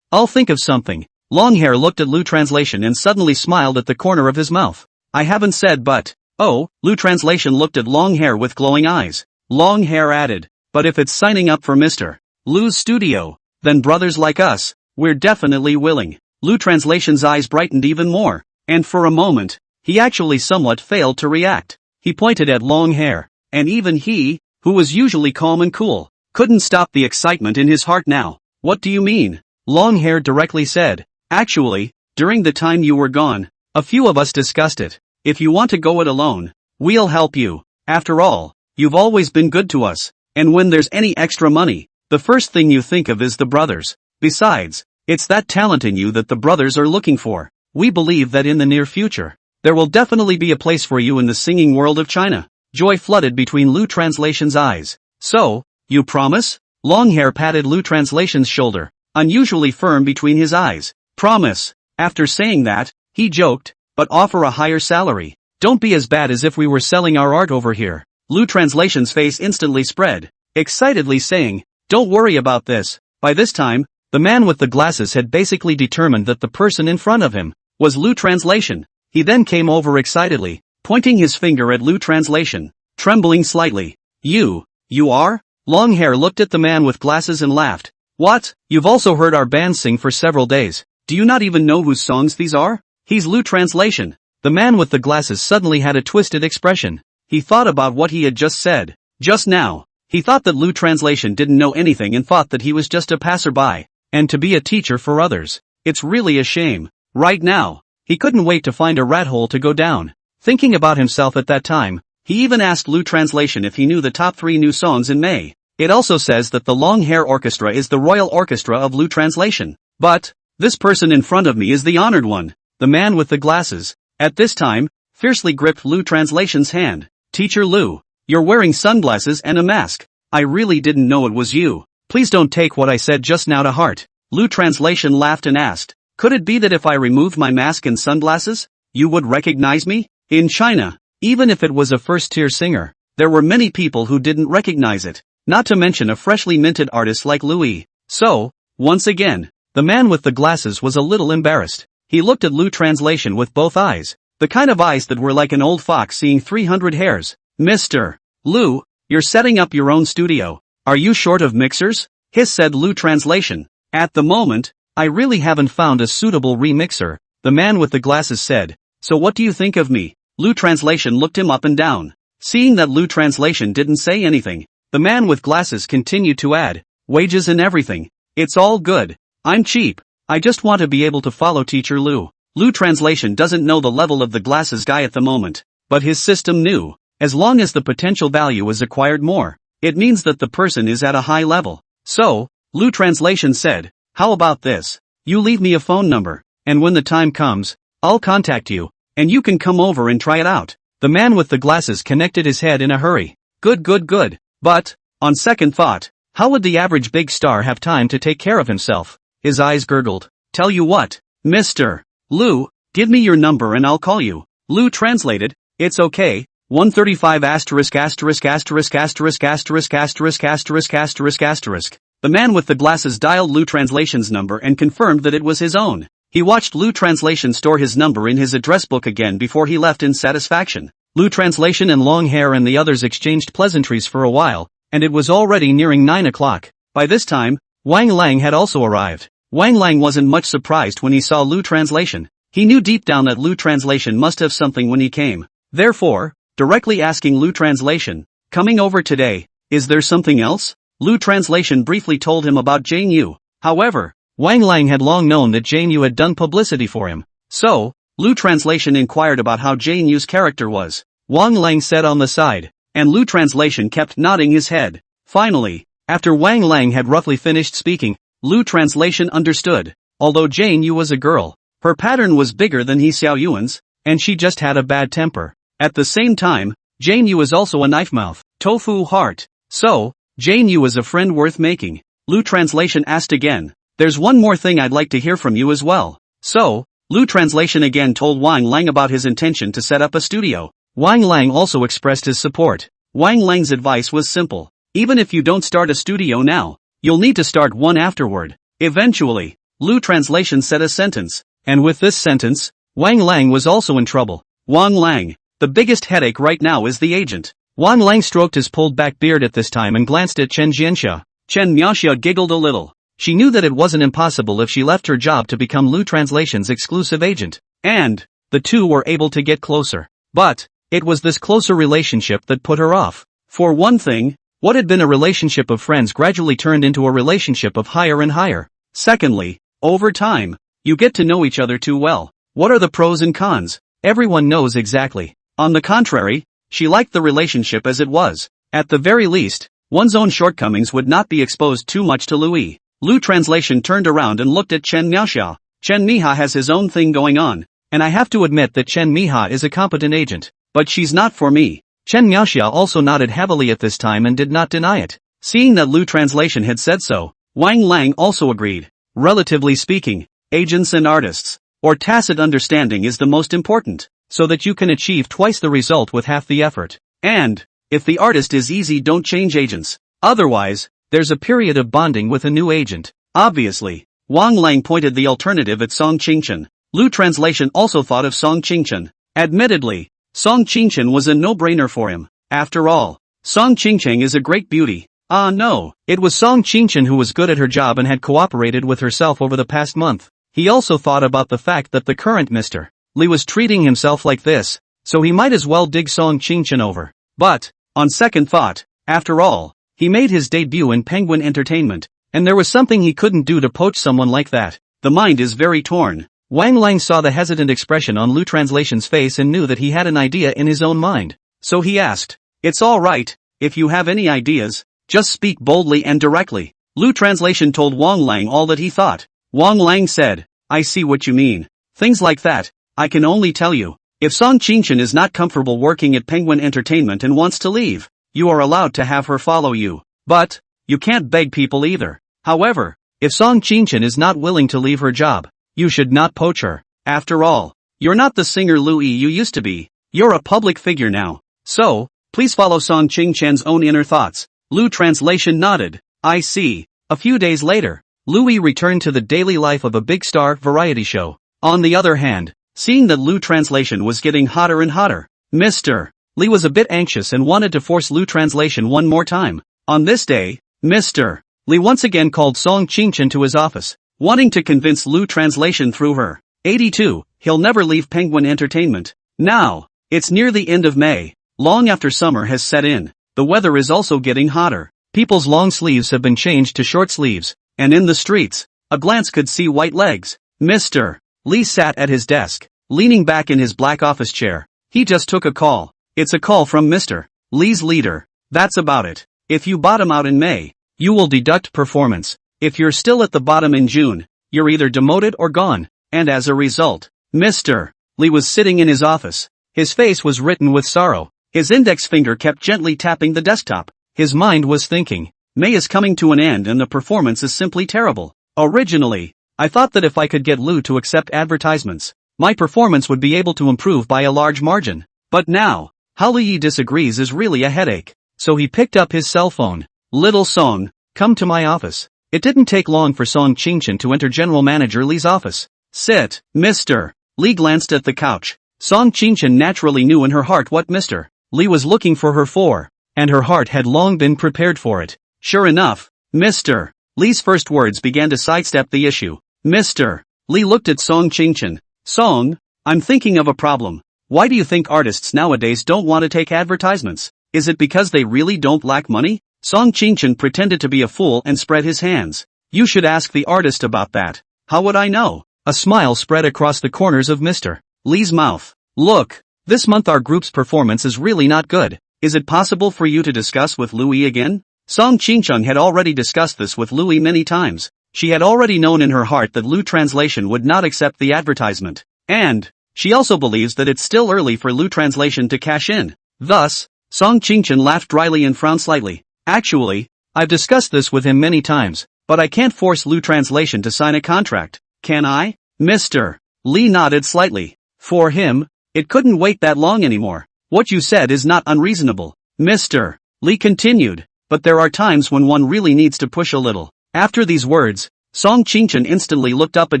I'll think of something. Long Hair looked at Lu Translation and suddenly smiled at the corner of his mouth. I haven't said but. Oh, Lu Translation looked at Long Hair with glowing eyes. Long Hair added, but if it's signing up for Mr. Lu's studio, then brothers like us, we're definitely willing. Lu Translation's eyes brightened even more, and for a moment, he actually somewhat failed to react. He pointed at Long Hair, and even he, who was usually calm and cool, couldn't stop the excitement in his heart now. What do you mean? Long Hair directly said. Actually, during the time you were gone, a few of us discussed it. If you want to go it alone, We'll help you. After all, you've always been good to us. And when there's any extra money, the first thing you think of is the brothers. Besides, it's that talent in you that the brothers are looking for. We believe that in the near future, there will definitely be a place for you in the singing world of China. Joy flooded between Lu Translation's eyes. So, you promise? Long hair patted Lu Translation's shoulder, unusually firm between his eyes. Promise. After saying that, he joked, but offer a higher salary. Don't be as bad as if we were selling our art over here. Lu Translation's face instantly spread, excitedly saying, don't worry about this. By this time, the man with the glasses had basically determined that the person in front of him was Lu Translation. He then came over excitedly, pointing his finger at Lu Translation, trembling slightly. You are? Long hair looked at the man with glasses and laughed. What? You've also heard our band sing for several days. Do you not even know whose songs these are? He's Lu Translation. The man with the glasses suddenly had a twisted expression. He thought about what he had just said. Just now, he thought that Lu Translation didn't know anything and thought that he was just a passerby, and to be a teacher for others. It's really a shame. Right now, he couldn't wait to find a rat hole to go down. Thinking about himself at that time, he even asked Lu Translation if he knew the top 3 new songs in May. It also says that the Long Hair Orchestra is the royal orchestra of Lu Translation. But, this person in front of me is the honored one. The man with the glasses, at this time, fiercely gripped Lu Translation's hand. Teacher Lu, you're wearing sunglasses and a mask. I really didn't know it was you. Please don't take what I said just now to heart. Lu Translation laughed and asked, could it be that if I removed my mask and sunglasses, you would recognize me? In China, even if it was a first-tier singer, there were many people who didn't recognize it, not to mention a freshly minted artist like Louis. So, once again, the man with the glasses was a little embarrassed. He looked at Lu Translation with both eyes, the kind of eyes that were like an old fox seeing 300 hairs. Mr. Lu, you're setting up your own studio. Are you short of mixers? Said Lu Translation. At the moment, I really haven't found a suitable remixer, the man with the glasses said. So what do you think of me? Lu Translation looked him up and down. Seeing that Lu Translation didn't say anything, the man with glasses continued to add, wages and everything. It's all good. I'm cheap. I just want to be able to follow Teacher Lu. Lu Translation doesn't know the level of the glasses guy at the moment, but his system knew. As long as the potential value is acquired more, it means that the person is at a high level. So, Lu Translation said, how about this? You leave me a phone number, and when the time comes, I'll contact you, and you can come over and try it out. The man with the glasses connected his head in a hurry. Good. But, on second thought, how would the average big star have time to take care of himself? His eyes gurgled. Tell you what, Mr. Lu, give me your number and I'll call you. Lu translated, it's okay. 135 asterisk asterisk asterisk asterisk asterisk asterisk asterisk asterisk asterisk. The man with the glasses dialed Lu Translation's number and confirmed that it was his own. He watched Lu Translation store his number in his address book again before he left in satisfaction. Lu Translation and Long Hair and the others exchanged pleasantries for a while, and it was already nearing 9 o'clock. By this time, Wang Lang had also arrived. Wang Lang wasn't much surprised when he saw Lu Translation. He knew deep down that Lu Translation must have something when he came. Therefore, directly asking Lu Translation, coming over today, is there something else? Lu Translation briefly told him about Jane Yu. However, Wang Lang had long known that Jane Yu had done publicity for him. So, Lu Translation inquired about how Jane Yu's character was. Wang Lang said on the side, and Lu Translation kept nodding his head. Finally, after Wang Lang had roughly finished speaking, Lu Translation understood. Although Jane Yu was a girl, her pattern was bigger than He Xiao Yuan's, and she just had a bad temper. At the same time, Jane Yu is also a knife mouth, tofu heart. So, Jane Yu is a friend worth making. Lu Translation asked again. There's one more thing I'd like to hear from you as well. So, Lu Translation again told Wang Lang about his intention to set up a studio. Wang Lang also expressed his support. Wang Lang's advice was simple. Even if you don't start a studio now, you'll need to start one afterward. Eventually, Lu Translation said a sentence. And with this sentence, Wang Lang was also in trouble. Wang Lang, the biggest headache right now is the agent. Wang Lang stroked his pulled-back beard at this time and glanced at Chen Jianxia. Chen Miaxia giggled a little. She knew that it wasn't impossible if she left her job to become Lu Translation's exclusive agent. And, the two were able to get closer. But, it was this closer relationship that put her off. For one thing, what had been a relationship of friends gradually turned into a relationship of higher and higher. Secondly, over time, you get to know each other too well. What are the pros and cons? Everyone knows exactly. On the contrary, she liked the relationship as it was. At the very least, one's own shortcomings would not be exposed too much to Louis. Lu Translation turned around and looked at Chen Miaoxia. Chen Miha has his own thing going on, and I have to admit that Chen Miha is a competent agent, but she's not for me. Chen Miaoxia also nodded heavily at this time and did not deny it. Seeing that Lu Translation had said so, Wang Lang also agreed. Relatively speaking, agents and artists, or tacit understanding is the most important, so that you can achieve twice the result with half the effort. And, if the artist is easy, don't change agents. Otherwise, there's a period of bonding with a new agent. Obviously, Wang Lang pointed the alternative at Song Qingchen. Lu Translation also thought of Song Qingchen. Admittedly, Song Qingchen was a no-brainer for him. After all, Song Qingchen is a great beauty. Ah no, it was Song Qingchen who was good at her job and had cooperated with herself over the past month. He also thought about the fact that the current Mr. Li was treating himself like this, so he might as well dig Song Qingchen over. But, on second thought, after all, he made his debut in Penguin Entertainment, and there was something he couldn't do to poach someone like that. The mind is very torn. Wang Lang saw the hesitant expression on Lu Translation's face and knew that he had an idea in his own mind. So he asked, "It's all right, if you have any ideas, just speak boldly and directly." Lu Translation told Wang Lang all that he thought. Wang Lang said, "I see what you mean. Things like that, I can only tell you. If Song Qingchen is not comfortable working at Penguin Entertainment and wants to leave, you are allowed to have her follow you. But, you can't beg people either. However, if Song Qingchen is not willing to leave her job, you should not poach her. After all, you're not the singer Louis you used to be. You're a public figure now. So, please follow Song Qingchen's own inner thoughts." Lu Translation nodded. "I see." A few days later, Louis returned to the daily life of a big star variety show. On the other hand, seeing that Lu Translation was getting hotter and hotter, Mr. Li was a bit anxious and wanted to force Lu Translation one more time. On this day, Mr. Li once again called Song Qingchen to his office, wanting to convince Lu Translation through her. 82. He'll never leave Penguin Entertainment. Now, it's near the end of May, long after summer has set in. The weather is also getting hotter. People's long sleeves have been changed to short sleeves, and in the streets, a glance could see white legs. Mr. Li sat at his desk, leaning back in his black office chair. He just took a call. It's a call from Mr. Li's leader. That's about it. If you bottom out in May, you will deduct performance. If you're still at the bottom in June, you're either demoted or gone. And as a result, Mr. Li was sitting in his office. His face was written with sorrow. His index finger kept gently tapping the desktop. His mind was thinking, May is coming to an end and the performance is simply terrible. Originally, I thought that if I could get Lu to accept advertisements, my performance would be able to improve by a large margin. But now, how Li disagrees is really a headache. So he picked up his cell phone. "Little Song, come to my office." It didn't take long for Song Qingchen to enter General Manager Li's office. "Sit, Mr. Li glanced at the couch. Song Qingchen naturally knew in her heart what Mr. Li was looking for her for, and her heart had long been prepared for it. Sure enough, Mr. Li's first words began to sidestep the issue. Mr. Li looked at Song Qingchen. "Song, I'm thinking of a problem. Why do you think artists nowadays don't want to take advertisements? Is it because they really don't lack money?" Song Qingchen pretended to be a fool and spread his hands. "You should ask the artist about that." "How would I know?" A smile spread across the corners of Mr. Li's mouth. "Look, this month our group's performance is really not good. Is it possible for you to discuss with Louis again?" Song Qingchen had already discussed this with Louis many times. She had already known in her heart that Lu Translation would not accept the advertisement. And, she also believes that it's still early for Lu Translation to cash in. Thus, Song Qingchen laughed dryly and frowned slightly. "Actually, I've discussed this with him many times, but I can't force Lu Translation to sign a contract, can I?" Mr. Li nodded slightly. For him, it couldn't wait that long anymore. "What you said is not unreasonable," Mr. Li continued, "but there are times when one really needs to push a little." After these words, Song Qingchen instantly looked up at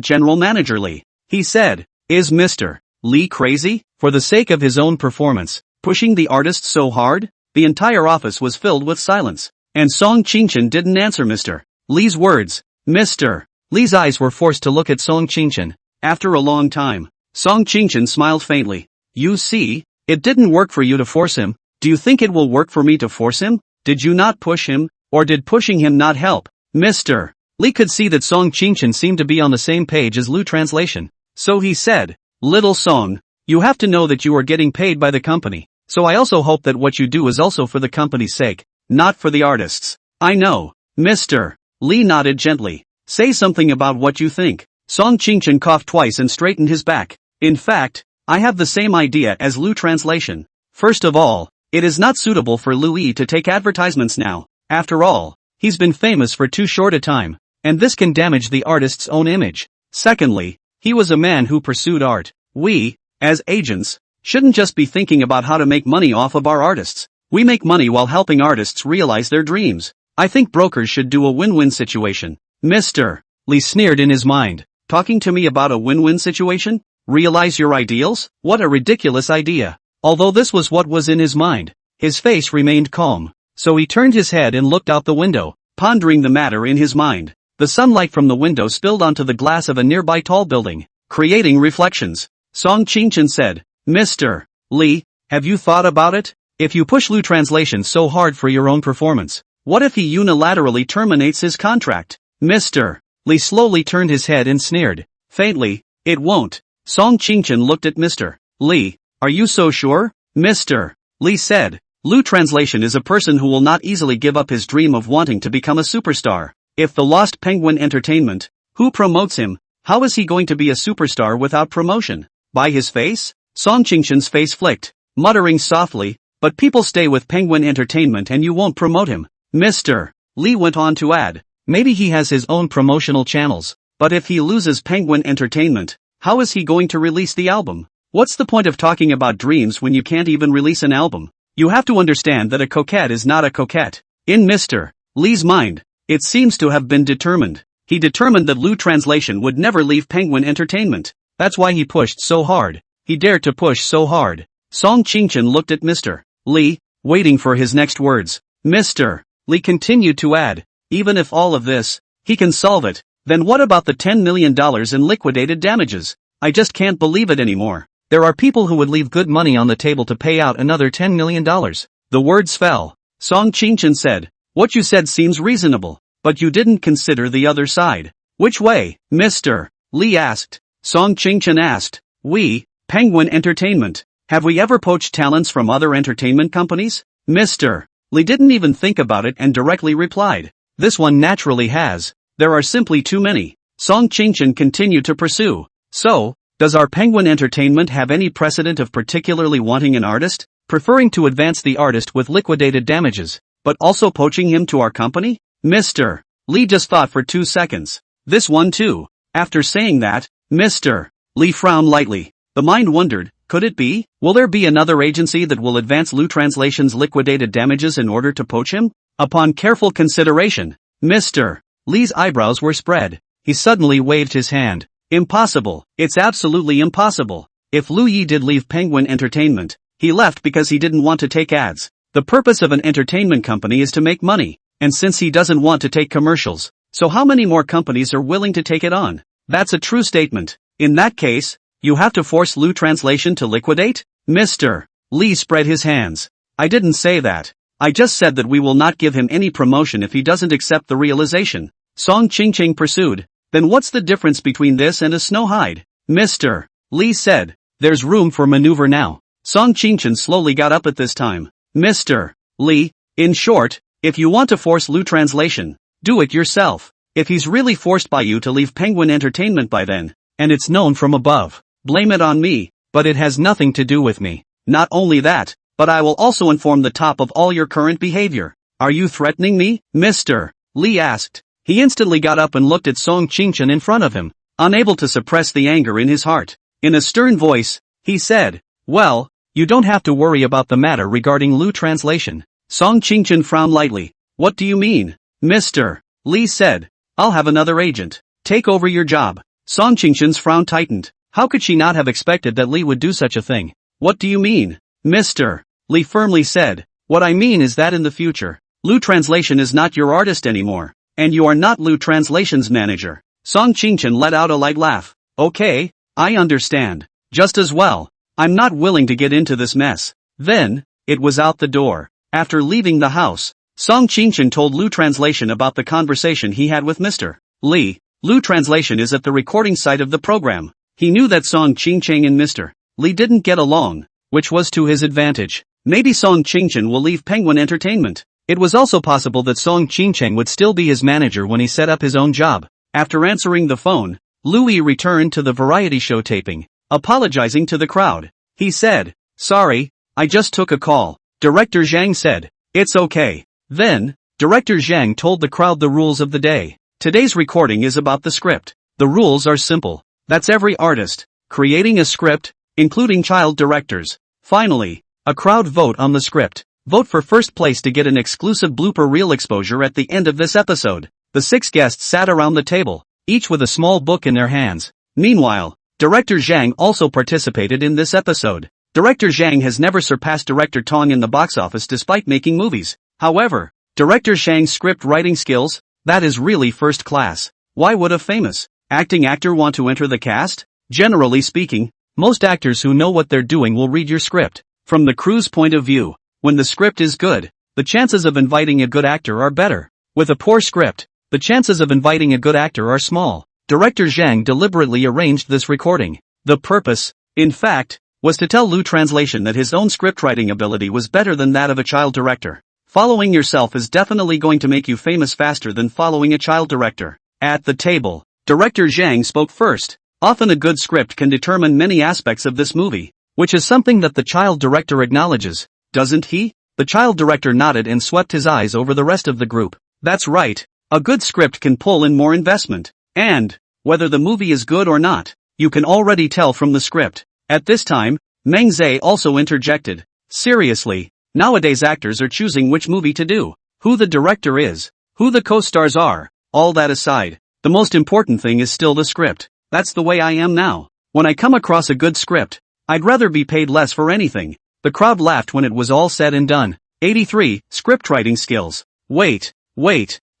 General Manager Li. He said, "Is Mr. Li crazy? For the sake of his own performance, pushing the artist so hard?" The entire office was filled with silence, and Song Qingchen didn't answer Mr. Li's words. Mr. Li's eyes were forced to look at Song Qingchen. After a long time, Song Qingchen smiled faintly. "You see, it didn't work for you to force him. Do you think it will work for me to force him? Did you not push him, or did pushing him not help?" Mr. Li could see that Song Qingchen seemed to be on the same page as Lu Translation. So he said, "Little Song, you have to know that you are getting paid by the company. So I also hope that what you do is also for the company's sake, not for the artists. I know, Mr. Lee nodded gently. Say something about what you think. Song Qingchen coughed twice and straightened his back. In fact, I have the same idea as Lu translation. First of all, it is not suitable for Lu Yi to take advertisements now. After all, he's been famous for too short a time, and this can damage the artist's own image. Secondly, he was a man who pursued art. We, as agents, shouldn't just be thinking about how to make money off of our artists. We make money while helping artists realize their dreams. I think brokers should do a win-win situation. Mr. Lee sneered in his mind. Talking to me about a win-win situation? Realize your ideals? What a ridiculous idea. Although this was what was in his mind, his face remained calm. So he turned his head and looked out the window, pondering the matter in his mind. The sunlight from the window spilled onto the glass of a nearby tall building, creating reflections. Song Qingchen said, Mr. Lee, have you thought about it? If you push Lu translation so hard for your own performance, what if he unilaterally terminates his contract? Mr. Lee slowly turned his head and sneered. Faintly, it won't. Song Qingchen looked at Mr. Lee. Are you so sure? Mr. Lee said. Lu translation is a person who will not easily give up his dream of wanting to become a superstar. If the Lost Penguin Entertainment, who promotes him, how is he going to be a superstar without promotion? By his face? Song Qingchen's face flicked, muttering softly, but people stay with Penguin Entertainment and you won't promote him. Mr. Lee went on to add, maybe he has his own promotional channels, but if he loses Penguin Entertainment, how is he going to release the album? What's the point of talking about dreams when you can't even release an album? You have to understand that a coquette is not a coquette. In Mr. Lee's mind, it seems to have been determined. He determined that Lu translation would never leave Penguin Entertainment. That's why he pushed so hard. He dared to push so hard. Song Qingchen looked at Mr. Lee, waiting for his next words. Mr. Lee continued to add, even if all of this, he can solve it, then what about the $10 million in liquidated damages? I just can't believe it anymore. There are people who would leave good money on the table to pay out another $10 million. The words fell. Song Qingchen said, what you said seems reasonable, but you didn't consider the other side. Which way? Mr. Lee asked. Song Qingchen asked, we, Penguin Entertainment, have we ever poached talents from other entertainment companies? Mr. Lee didn't even think about it and directly replied, this one naturally has. There are simply too many. Song Qingchen continued to pursue. So, does our Penguin Entertainment have any precedent of particularly wanting an artist, preferring to advance the artist with liquidated damages, but also poaching him to our company? Mr. Lee just thought for 2 seconds. This one too. After saying that, Mr. Lee frowned lightly. The mind wondered, could it be? Will there be another agency that will advance Lu translation's liquidated damages in order to poach him? Upon careful consideration, Mr. Lee's eyebrows were spread. He suddenly waved his hand. Impossible. It's absolutely impossible. If Lu Yi did leave Penguin Entertainment, he left because he didn't want to take ads. The purpose of an entertainment company is to make money, and since he doesn't want to take commercials, so how many more companies are willing to take it on? That's a true statement. In that case, you have to force Lu translation to liquidate? Mr. Lee spread his hands. I didn't say that. I just said that we will not give him any promotion if he doesn't accept the realization. Song Qingchen pursued. Then what's the difference between this and a snow hide? Mr. Lee said. There's room for maneuver now. Song Qingchen slowly got up at this time. Mr. Lee, in short, if you want to force Lu translation, do it yourself. If he's really forced by you to leave Penguin Entertainment by then, and it's known from above, blame it on me, but it has nothing to do with me. Not only that, but I will also inform the top of all your current behavior. Are you threatening me? Mr. Lee asked. He instantly got up and looked at Song Qingchen in front of him, unable to suppress the anger in his heart. In a stern voice, he said, well, you don't have to worry about the matter regarding Lu translation. Song Qingchen frowned lightly. What do you mean? Mr. Lee said, I'll have another agent take over your job. Song Qingchen's frown tightened. How could she not have expected that Lee would do such a thing? What do you mean? Mr. Lee firmly said, what I mean is that in the future, Lu translation is not your artist anymore. And you are not Lu translation's manager. Song Qingchen let out a light laugh. Okay, I understand. Just as well. I'm not willing to get into this mess. Then, it was out the door. After leaving the house, Song Qingchen told Lu translation about the conversation he had with Mr. Lee. Lu translation is at the recording site of the program. He knew that Song Qingchen and Mr. Lee didn't get along, which was to his advantage. maybe Song Ching-chen will leave Penguin Entertainment. It was also possible that Song Ching-chen would still be his manager when he set up his own job. After answering the phone, Louis returned to the variety show taping, apologizing to the crowd. He said, "Sorry, I just took a call." Director Zhang said, "It's okay." Then, Director Zhang told the crowd the rules of the day. Today's recording is about the script. The rules are simple. That's every artist creating a script, including child directors. Finally, a crowd vote on the script. Vote for first place to get an exclusive blooper reel exposure at the end of this episode. The 6 guests sat around the table, each with a small book in their hands. Meanwhile, Director Zhang also participated in this episode. Director Zhang has never surpassed Director Tong in the box office despite making movies. However, Director Zhang's script writing skills, that is really first class. Why would a famous acting actor want to enter the cast? Generally speaking, most actors who know what they're doing will read your script. From the crew's point of view, when the script is good, the chances of inviting a good actor are better. With a poor script, the chances of inviting a good actor are small. Director Zhang deliberately arranged this recording. The purpose, in fact, was to tell Lu Translation that his own scriptwriting ability was better than that of a child director. Following yourself is definitely going to make you famous faster than following a child director. At the table, Director Zhang spoke first. Often a good script can determine many aspects of this movie, which is something that the child director acknowledges, doesn't he? The child director nodded and swept his eyes over the rest of the group. That's right, a good script can pull in more investment. And, whether the movie is good or not, you can already tell from the script. At this time, Meng Zhe also interjected. Seriously, nowadays actors are choosing which movie to do, who the director is, who the co-stars are. All that aside, the most important thing is still the script. That's the way I am now. When I come across a good script, I'd rather be paid less for anything. The crowd laughed when it was all said and done. 83. Scriptwriting skills. Wait,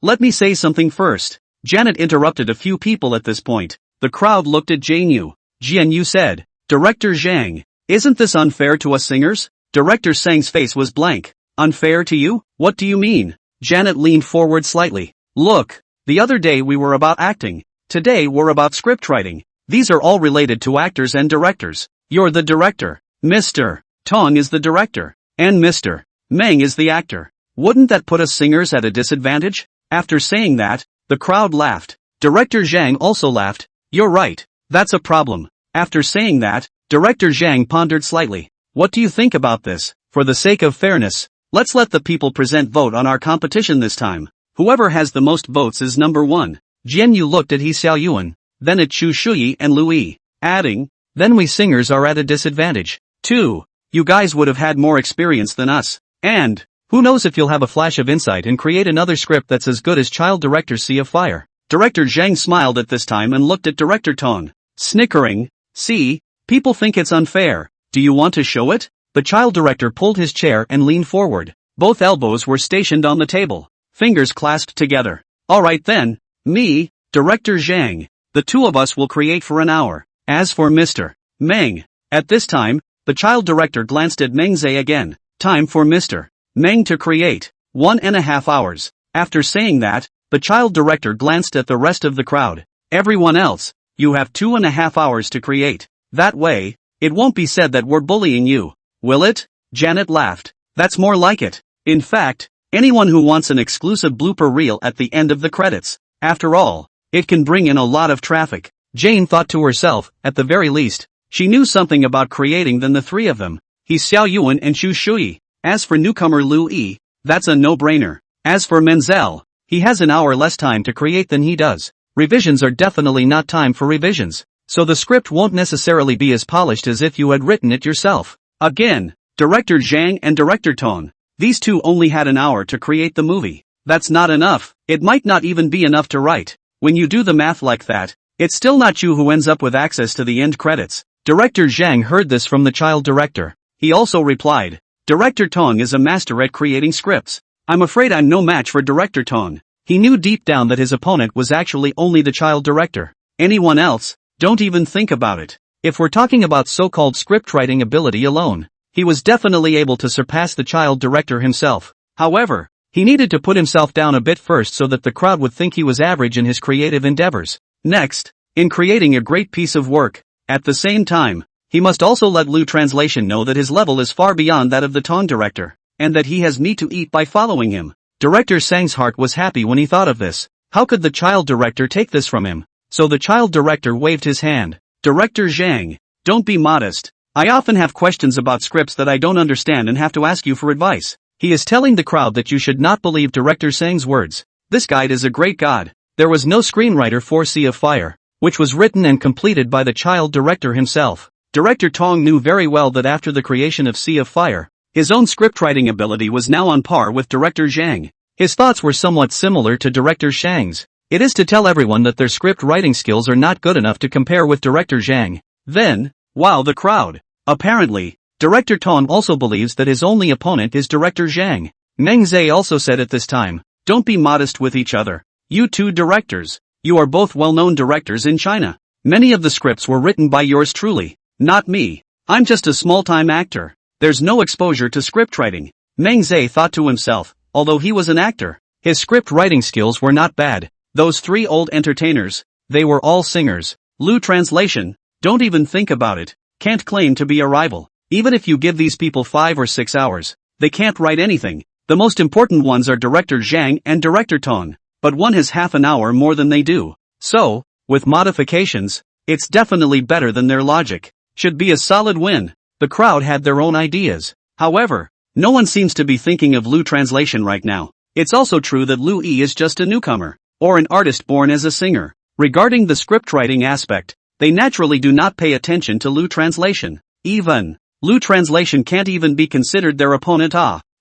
let me say something first. Janet interrupted a few people at this point. The crowd looked at Jianyu. Jianyu said, "Director Zhang, isn't this unfair to us singers?" Director Zhang's face was blank. "Unfair to you? What do you mean?" Janet leaned forward slightly. "Look, the other day we were about acting. Today we're about scriptwriting. These are all related to actors and directors. You're the director. Mr. Tong is the director. And Mr. Meng is the actor. Wouldn't that put us singers at a disadvantage?" After saying that, the crowd laughed. Director Zhang also laughed. "You're right. That's a problem." After saying that, Director Zhang pondered slightly. "What do you think about this? For the sake of fairness, let's let the people present vote on our competition this time. Whoever has the most votes is number 1. Jianyu looked at He Xiaoyuan, then at Chu Shuyi and Louis, adding, "Then we singers are at a disadvantage. 2. You guys would have had more experience than us. And, who knows if you'll have a flash of insight and create another script that's as good as child director Sea of Fire." Director Zhang smiled at this time and looked at Director Tong, snickering. "See, people think it's unfair. Do you want to show it?" The child director pulled his chair and leaned forward. Both elbows were stationed on the table, fingers clasped together. "Alright then, me, Director Zhang. The two of us will create for an hour. As for Mr. Meng." At this time, the child director glanced at Meng Zhe again. "Time for Mr. Meng to create. 1.5 hours. After saying that, the child director glanced at the rest of the crowd. "Everyone else, you have 2.5 hours to create. That way, it won't be said that we're bullying you, will it?" Janet laughed. "That's more like it. In fact, anyone who wants an exclusive blooper reel at the end of the credits. After all, it can bring in a lot of traffic." Jane thought to herself, at the very least, she knew something about creating than the three of them, He Xiaoyuan and Chu Shuyi. As for newcomer Lu Yi, that's a no-brainer. As for Menzel, he has an hour less time to create than he does. Revisions are definitely not time for revisions, so the script won't necessarily be as polished as if you had written it yourself. Again, Director Zhang and Director Tong, these two only had an hour to create the movie. That's not enough. It might not even be enough to write. When you do the math like that, it's still not you who ends up with access to the end credits. Director Zhang heard this from the child director. He also replied, "Director Tong is a master at creating scripts. I'm afraid I'm no match for Director Tong." He knew deep down that his opponent was actually only the child director. Anyone else? Don't even think about it. If we're talking about so-called scriptwriting ability alone, he was definitely able to surpass the child director himself. However, he needed to put himself down a bit first so that the crowd would think he was average in his creative endeavors. Next, in creating a great piece of work, at the same time, he must also let Lu Translation know that his level is far beyond that of the Tong director, and that he has meat to eat by following him. Director Zhang's heart was happy when he thought of this. How could the child director take this from him? So the child director waved his hand. Director Zhang, don't be modest. I often have questions about scripts that I don't understand and have to ask you for advice. He is telling the crowd that you should not believe Director Zhang's words. This guide is a great god. There was no screenwriter for Sea of Fire, which was written and completed by the child director himself. Director Tong knew very well that after the creation of Sea of Fire, his own scriptwriting ability was now on par with Director Zhang. His thoughts were somewhat similar to Director Zhang's. It is to tell everyone that their script writing skills are not good enough to compare with Director Zhang. Then, wow, the crowd. Apparently, Director Tong also believes that his only opponent is Director Zhang. Meng Zhe also said at this time, don't be modest with each other. You two directors. You are both well-known directors in China. Many of the scripts were written by yours truly. Not me. I'm just a small-time actor. There's no exposure to script writing. Meng Zhe thought to himself, although he was an actor, his script writing skills were not bad. Those three old entertainers, they were all singers. Lu Translation, don't even think about it, can't claim to be a rival. Even if you give these people 5 or 6 hours, they can't write anything. The most important ones are Director Zhang and Director Tong, but one has half an hour more than they do. So, with modifications, it's definitely better than their logic. Should be a solid win. The crowd had their own ideas. However, no one seems to be thinking of Lu Translation right now. It's also true that Lu Yi is just a newcomer, or an artist born as a singer. Regarding the scriptwriting aspect, they naturally do not pay attention to Lu Translation. Even Lu Translation can't even be considered their opponent.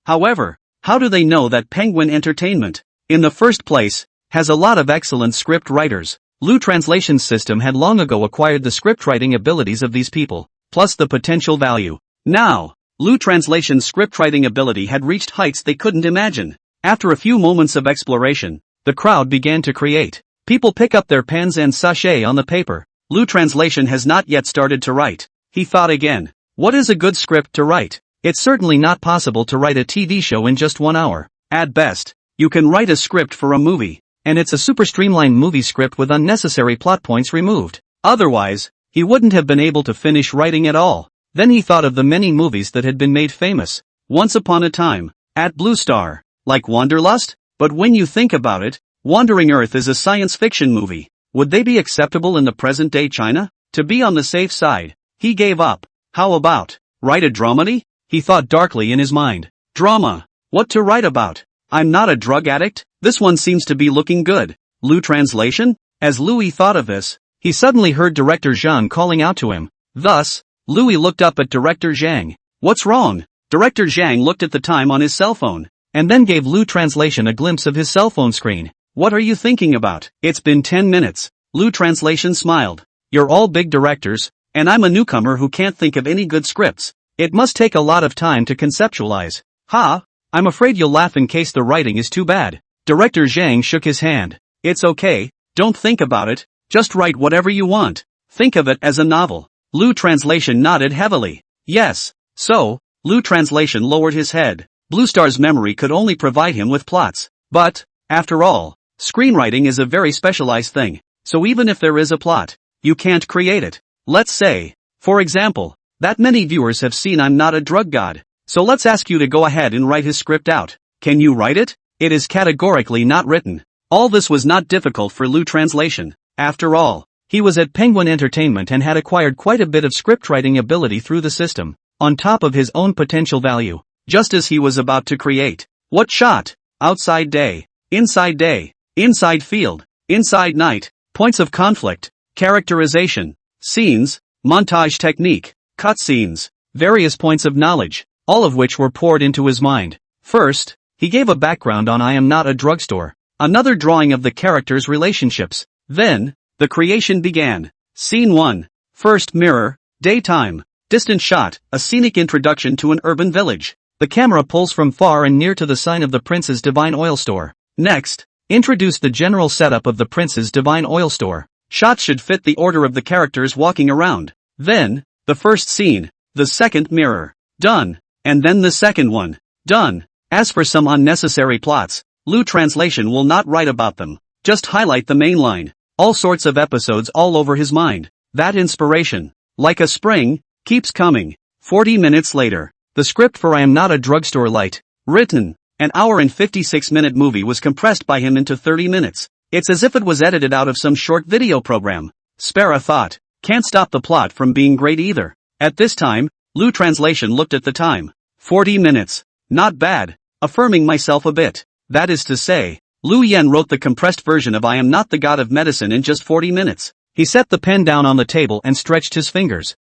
However, how do they know that Penguin Entertainment, in the first place, has a lot of excellent script writers? Lu Translation's system had long ago acquired the scriptwriting abilities of these people, plus the potential value. Now, Lu Translation's scriptwriting ability had reached heights they couldn't imagine. After a few moments of exploration, the crowd began to create. People pick up their pens and sachet on the paper. Lu Translation has not yet started to write. He thought again. What is a good script to write? It's certainly not possible to write a TV show in just 1 hour. At best, you can write a script for a movie, and it's a super streamlined movie script with unnecessary plot points removed. Otherwise, he wouldn't have been able to finish writing at all. Then he thought of the many movies that had been made famous once upon a time, at Blue Star, like Wanderlust? But when you think about it, Wandering Earth is a science fiction movie. Would they be acceptable in the present-day China? To be on the safe side, he gave up. How about, write a dramedy? He thought darkly in his mind. Drama. What to write about? I'm not a drug addict? This one seems to be looking good. Lu Translation? As Louis thought of this, he suddenly heard Director Zhang calling out to him. Thus, Louis looked up at Director Zhang. What's wrong? Director Zhang looked at the time on his cell phone, and then gave Lu Translation a glimpse of his cell phone screen. What are you thinking about? It's been 10 minutes. Lu Translation smiled. You're all big directors, and I'm a newcomer who can't think of any good scripts. It must take a lot of time to conceptualize. I'm afraid you'll laugh in case the writing is too bad. Director Zhang shook his hand. It's okay, don't think about it, just write whatever you want. Think of it as a novel. Lu Translation nodded heavily. Yes. So, Lu Translation lowered his head. Blue Star's memory could only provide him with plots. But, after all, screenwriting is a very specialized thing. So even if there is a plot, you can't create it. Let's say, for example, that many viewers have seen I'm Not a Drug God. So let's ask you to go ahead and write his script out. Can you write it? It is categorically not written. All this was not difficult for Lu Translation. After all, he was at Penguin Entertainment and had acquired quite a bit of scriptwriting ability through the system, on top of his own potential value. Just as he was about to create. What shot? Outside day. Inside field. Inside night. Points of conflict. Characterization. Scenes. Montage technique. Cutscenes. Various points of knowledge. All of which were poured into his mind. First, he gave a background on I Am Not a Drugstore. Another drawing of the characters' relationships. Then, the creation began. Scene 1. First mirror. Daytime. Distant shot. A scenic introduction to an urban village. The camera pulls from far and near to the sign of the Prince's Divine Oil Store. Next, introduce the general setup of the Prince's Divine Oil Store. Shots should fit the order of the characters walking around. Then, the first scene. The second mirror. Done. And then the second one. Done. As for some unnecessary plots, Lu Translation will not write about them. Just highlight the main line. All sorts of episodes all over his mind. That inspiration. Like a spring, keeps coming. 40 minutes later. The script for I Am Not a Drugstore Light, written, an hour and 56-minute movie was compressed by him into 30 minutes. It's as if it was edited out of some short video program. Spare a thought. Can't stop the plot from being great either. At this time, Lu Translation looked at the time. 40 minutes. Not bad. Affirming myself a bit. That is to say, Lu Yen wrote the compressed version of I Am Not the God of Medicine in just 40 minutes. He set the pen down on the table and stretched his fingers.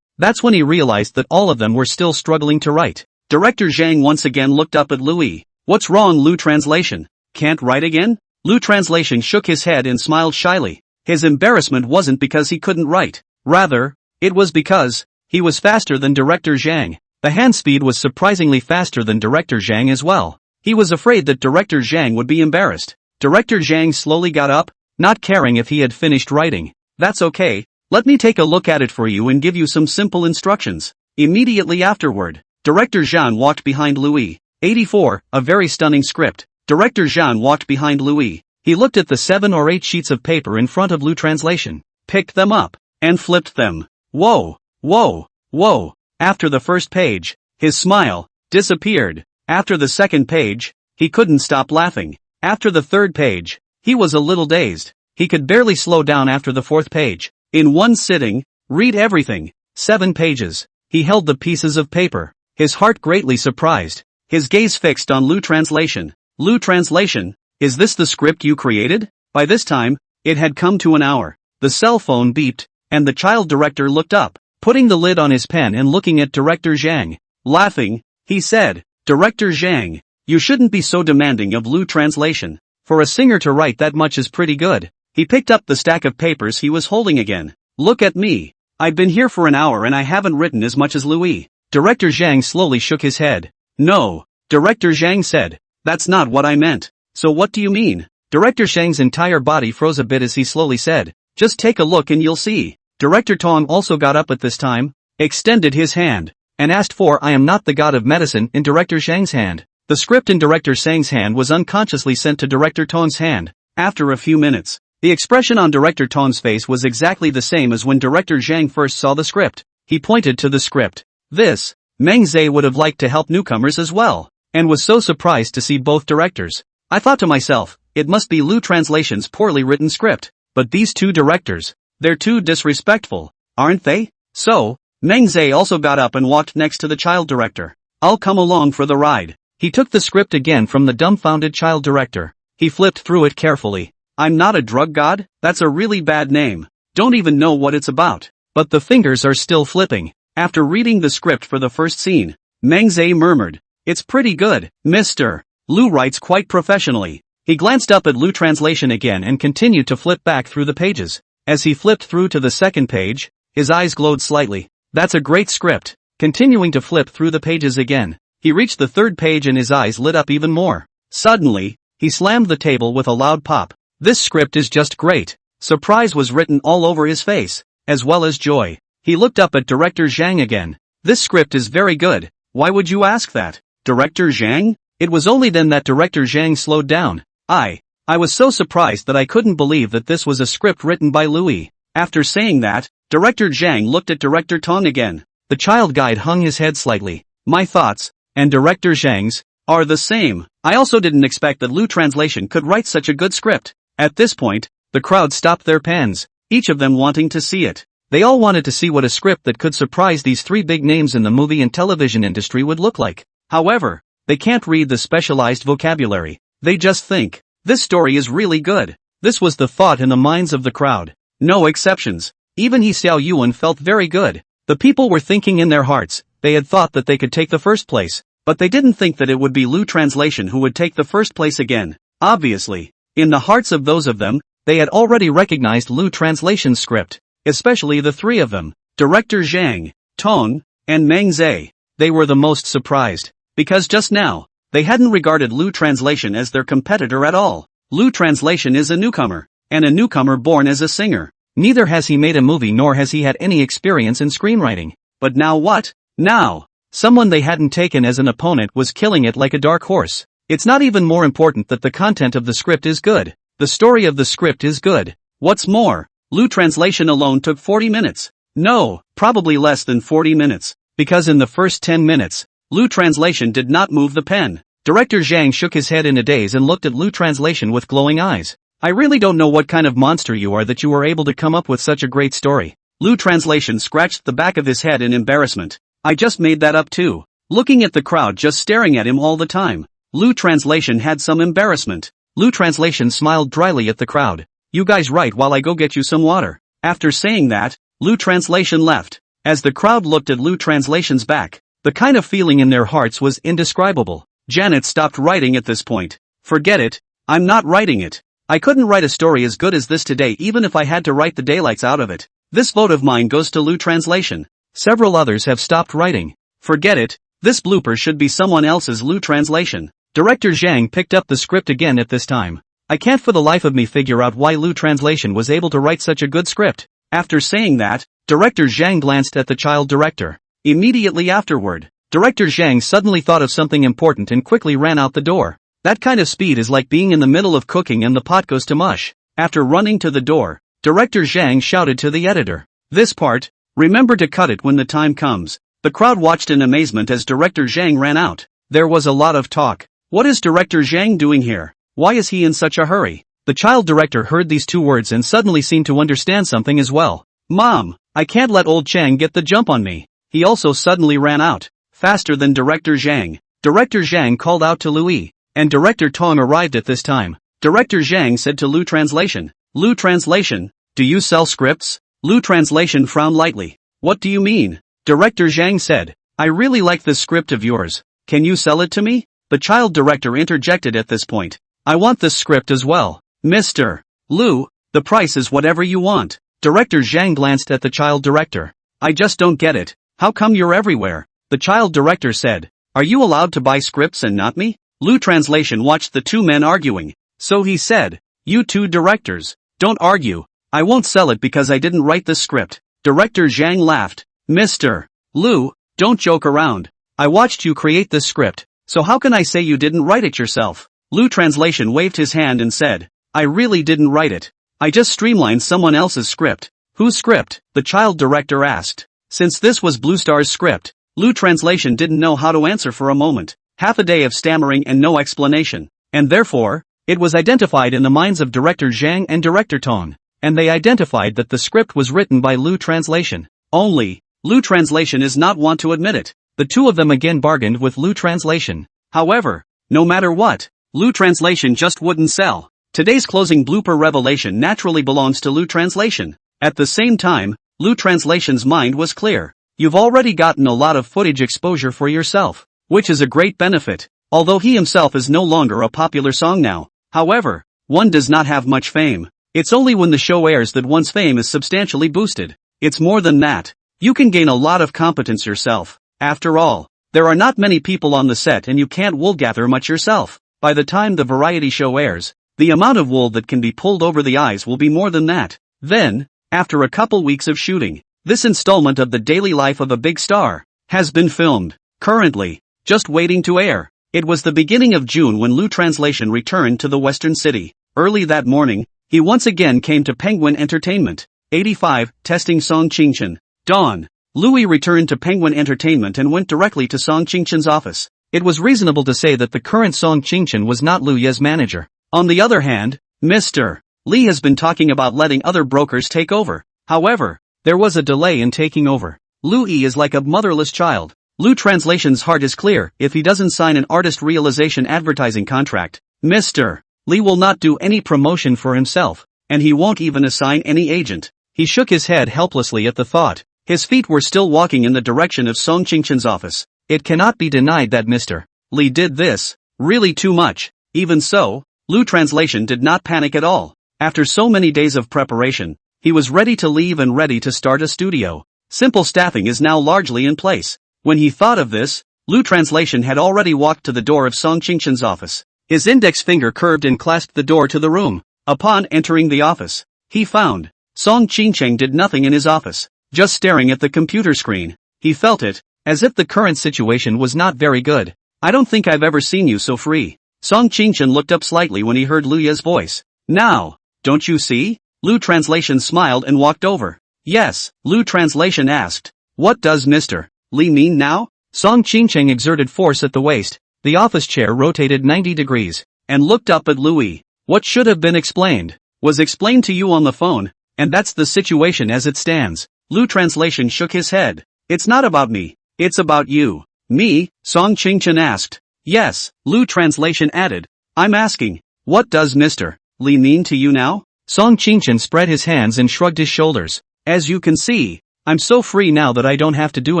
That's when he realized that all of them were still struggling to write. Director Zhang once again looked up at Louis. What's wrong, Lu Translation? Can't write again? Lu Translation shook his head and smiled shyly. His embarrassment wasn't because he couldn't write. Rather, it was because he was faster than Director Zhang. The hand speed was surprisingly faster than Director Zhang as well. He was afraid that Director Zhang would be embarrassed. Director Zhang slowly got up, not caring if he had finished writing. That's okay. Let me take a look at it for you and give you some simple instructions. Immediately afterward, Director Zhang walked behind Louis. 84, a very stunning script. Director Zhang walked behind Louis. He looked at the 7 or 8 sheets of paper in front of Lu Translation, picked them up, and flipped them. Whoa, whoa, whoa. After the first page, his smile disappeared. After the second page, he couldn't stop laughing. After the third page, he was a little dazed. He could barely slow down after the fourth page. In one sitting, read everything. 7 pages. He held the pieces of paper, his heart greatly surprised, his gaze fixed on Lu Translation. Lu Translation, is this the script you created? By this time, it had come to an hour. The cell phone beeped, and the child director looked up, putting the lid on his pen and looking at Director Zhang. Laughing, he said, Director Zhang, you shouldn't be so demanding of Lu Translation. For a singer to write that much is pretty good. He picked up the stack of papers he was holding again. Look at me. I've been here for an hour and I haven't written as much as Louis. Director Zhang slowly shook his head. No, Director Zhang said, that's not what I meant. So what do you mean? Director Zhang's entire body froze a bit as he slowly said, just take a look and you'll see. Director Tong also got up at this time, extended his hand, and asked for I Am Not the God of Medicine in Director Zhang's hand. The script in Director Zhang's hand was unconsciously sent to Director Tong's hand. After a few minutes, the expression on Director Tong's face was exactly the same as when Director Zhang first saw the script. He pointed to the script. This, Meng Zhe would have liked to help newcomers as well, and was so surprised to see both directors. I thought to myself, it must be Lu Translation's poorly written script, but these two directors, they're too disrespectful, aren't they? So, Meng Zhe also got up and walked next to the child director. I'll come along for the ride. He took the script again from the dumbfounded child director. He flipped through it carefully. I'm not a drug god? That's a really bad name. Don't even know what it's about. But the fingers are still flipping. After reading the script for the first scene, Meng Zhe murmured, it's pretty good, Mr. Lu writes quite professionally. He glanced up at Lu Translation again and continued to flip back through the pages. As he flipped through to the second page, his eyes glowed slightly. That's a great script. Continuing to flip through the pages again, he reached the third page and his eyes lit up even more. Suddenly, he slammed the table with a loud pop. This script is just great. Surprise was written all over his face, as well as joy. He looked up at Director Zhang again. This script is very good. Why would you ask that? Director Zhang? It was only then that Director Zhang slowed down. I was so surprised that I couldn't believe that this was a script written by Louis. After saying that, Director Zhang looked at Director Tong again. The child guide hung his head slightly. My thoughts, and Director Zhang's, are the same. I also didn't expect that Lu Translation could write such a good script. At this point, the crowd stopped their pens, each of them wanting to see it. They all wanted to see what a script that could surprise these three big names in the movie and television industry would look like. However, they can't read the specialized vocabulary. They just think, this story is really good. This was the thought in the minds of the crowd. No exceptions. Even He Xiao Yuan felt very good. The people were thinking in their hearts, they had thought that they could take the first place, but they didn't think that it would be Lu Translation who would take the first place again. Obviously, in the hearts of those of them, they had already recognized Lu Translation's script, especially the three of them, Director Zhang, Tong, and Meng Zhe. They were the most surprised, because just now, they hadn't regarded Lu Translation as their competitor at all. Lu Translation is a newcomer, and a newcomer born as a singer. Neither has he made a movie nor has he had any experience in screenwriting. But now what? Now, someone they hadn't taken as an opponent was killing it like a dark horse. It's not even more important that the content of the script is good. The story of the script is good. What's more, Lu Translation alone took 40 minutes. No, probably less than 40 minutes, because in the first 10 minutes, Lu Translation did not move the pen. Director Zhang shook his head in a daze and looked at Lu Translation with glowing eyes. I really don't know what kind of monster you are that you were able to come up with such a great story. Lu Translation scratched the back of his head in embarrassment. I just made that up too. Looking at the crowd just staring at him all the time, Lu Translation had some embarrassment. Lu Translation smiled dryly at the crowd. You guys write while I go get you some water. After saying that, Lu Translation left. As the crowd looked at Lu Translation's back, the kind of feeling in their hearts was indescribable. Janet stopped writing at this point. Forget it, I'm not writing it. I couldn't write a story as good as this today even if I had to write the daylights out of it. This vote of mine goes to Lu Translation. Several others have stopped writing. Forget it, this blooper should be someone else's. Lu Translation. Director Zhang picked up the script again at this time. I can't for the life of me figure out why Lu Translation was able to write such a good script. After saying that, Director Zhang glanced at the child director. Immediately afterward, Director Zhang suddenly thought of something important and quickly ran out the door. That kind of speed is like being in the middle of cooking and the pot goes to mush. After running to the door, Director Zhang shouted to the editor. This part, remember to cut it when the time comes. The crowd watched in amazement as Director Zhang ran out. There was a lot of talk. What is Director Zhang doing here? Why is he in such a hurry? The child director heard these two words and suddenly seemed to understand something as well. Mom, I can't let old Chang get the jump on me. He also suddenly ran out, faster than Director Zhang. Director Zhang called out to Louis, and Director Tong arrived at this time. Director Zhang said to Lu Translation, Lu Translation, do you sell scripts? Lu Translation frowned lightly. What do you mean? Director Zhang said, I really like this script of yours. Can you sell it to me? The child director interjected at this point. I want this script as well. Mr. Lu, the price is whatever you want. Director Zhang glanced at the child director. I just don't get it. How come you're everywhere? The child director said. Are you allowed to buy scripts and not me? Lu Translation watched the two men arguing. So he said, you two directors, don't argue. I won't sell it because I didn't write this script. Director Zhang laughed. Mr. Lu, don't joke around. I watched you create this script, so how can I say you didn't write it yourself? Lu Translation waved his hand and said, I really didn't write it. I just streamlined someone else's script. Whose script? The child director asked. Since this was Blue Star's script, Lu Translation didn't know how to answer for a moment. Half a day of stammering and no explanation. And therefore, it was identified in the minds of Director Zhang and Director Tong. And they identified that the script was written by Lu Translation. Only, Lu Translation is not want to admit it. The two of them again bargained with Lu Translation. However, no matter what, Lu Translation just wouldn't sell. Today's closing blooper revelation naturally belongs to Lu Translation. At the same time, Lu Translation's mind was clear. You've already gotten a lot of footage exposure for yourself, which is a great benefit, although he himself is no longer a popular song now. However, one does not have much fame. It's only when the show airs that one's fame is substantially boosted. It's more than that. You can gain a lot of competence yourself. After all, there are not many people on the set and you can't wool gather much yourself. By the time the variety show airs, the amount of wool that can be pulled over the eyes will be more than that. Then, after a couple weeks of shooting, this installment of the daily life of a big star has been filmed. Currently, just waiting to air. It was the beginning of June when Lu Translation returned to the Western City. Early that morning, he once again came to Penguin Entertainment. 85, testing Song Qingchen. Dawn. Louis returned to Penguin Entertainment and went directly to Song Qingchen's office. It was reasonable to say that the current Song Qingchen was not Lu Ye's manager. On the other hand, Mr. Li has been talking about letting other brokers take over. However, there was a delay in taking over. Lu Yi is like a motherless child. Lu Translation's heart is clear. If he doesn't sign an artist realization advertising contract, Mr. Li will not do any promotion for himself, and he won't even assign any agent. He shook his head helplessly at the thought. His feet were still walking in the direction of Song Qingchen's office. It cannot be denied that Mr. Li did this, really too much. Even so, Lu Translation did not panic at all. After so many days of preparation, he was ready to leave and ready to start a studio. Simple staffing is now largely in place. When he thought of this, Lu Translation had already walked to the door of Song Qingchen's office. His index finger curved and clasped the door to the room. Upon entering the office, he found Song Qingchen did nothing in his office, just staring at the computer screen. He felt it, as if the current situation was not very good. I don't think I've ever seen you so free. Song Qingchen looked up slightly when he heard Lu Ye's voice. Now, don't you see? Lu Translation smiled and walked over. Yes, Lu translation asked. What does Mr. Li mean now? Song Qingcheng exerted force at the waist, the office chair rotated 90 degrees, and looked up at Louis. What should have been explained, was explained to you on the phone, and that's the situation as it stands. Lu translation shook his head. It's not about me, it's about you. Me? Song Qingchen asked. Yes, Lu translation added. I'm asking, what does Mr. Li mean to you now? Song Qingchen spread his hands and shrugged his shoulders. As you can see, I'm so free now that I don't have to do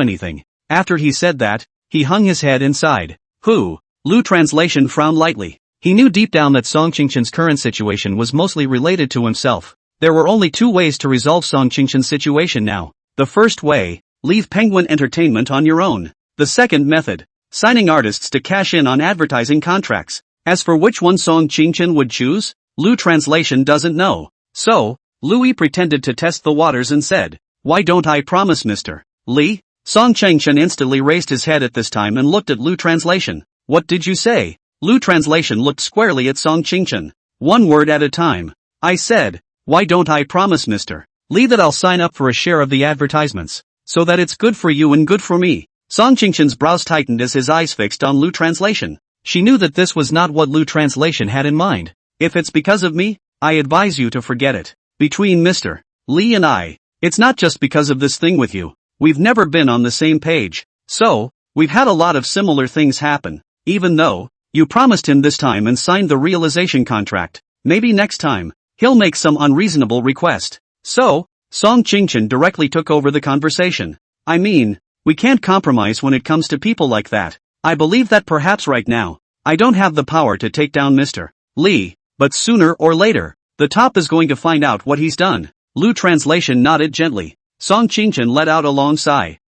anything. After he said that, he hung his head and sighed. Who? Lu translation frowned lightly. He knew deep down that Song Qingchen's current situation was mostly related to himself. There were only two ways to resolve Song Qingchen's situation now. The first way, leave Penguin Entertainment on your own. The second method, signing artists to cash in on advertising contracts. As for which one Song Qingchen would choose, Lu translation doesn't know. So, Louis pretended to test the waters and said, why don't I promise Mr. Li? Song Qingchen instantly raised his head at this time and looked at Lu translation. What did you say? Lu translation looked squarely at Song Qingchen. One word at a time. I said, why don't I promise Mr. Li that I'll sign up for a share of the advertisements, so that it's good for you and good for me. Song Qingchen's brows tightened as his eyes fixed on Lu translation. She knew that this was not what Lu translation had in mind. If it's because of me, I advise you to forget it. Between Mr. Li and I, it's not just because of this thing with you. We've never been on the same page. So, we've had a lot of similar things happen. Even though, you promised him this time and signed the realization contract, maybe next time, he'll make some unreasonable request. So, Song Qingchen directly took over the conversation. I mean, we can't compromise when it comes to people like that. I believe that perhaps right now, I don't have the power to take down Mr. Li, but sooner or later, the top is going to find out what he's done. Lu translation nodded gently. Song Qingchen let out a long sigh.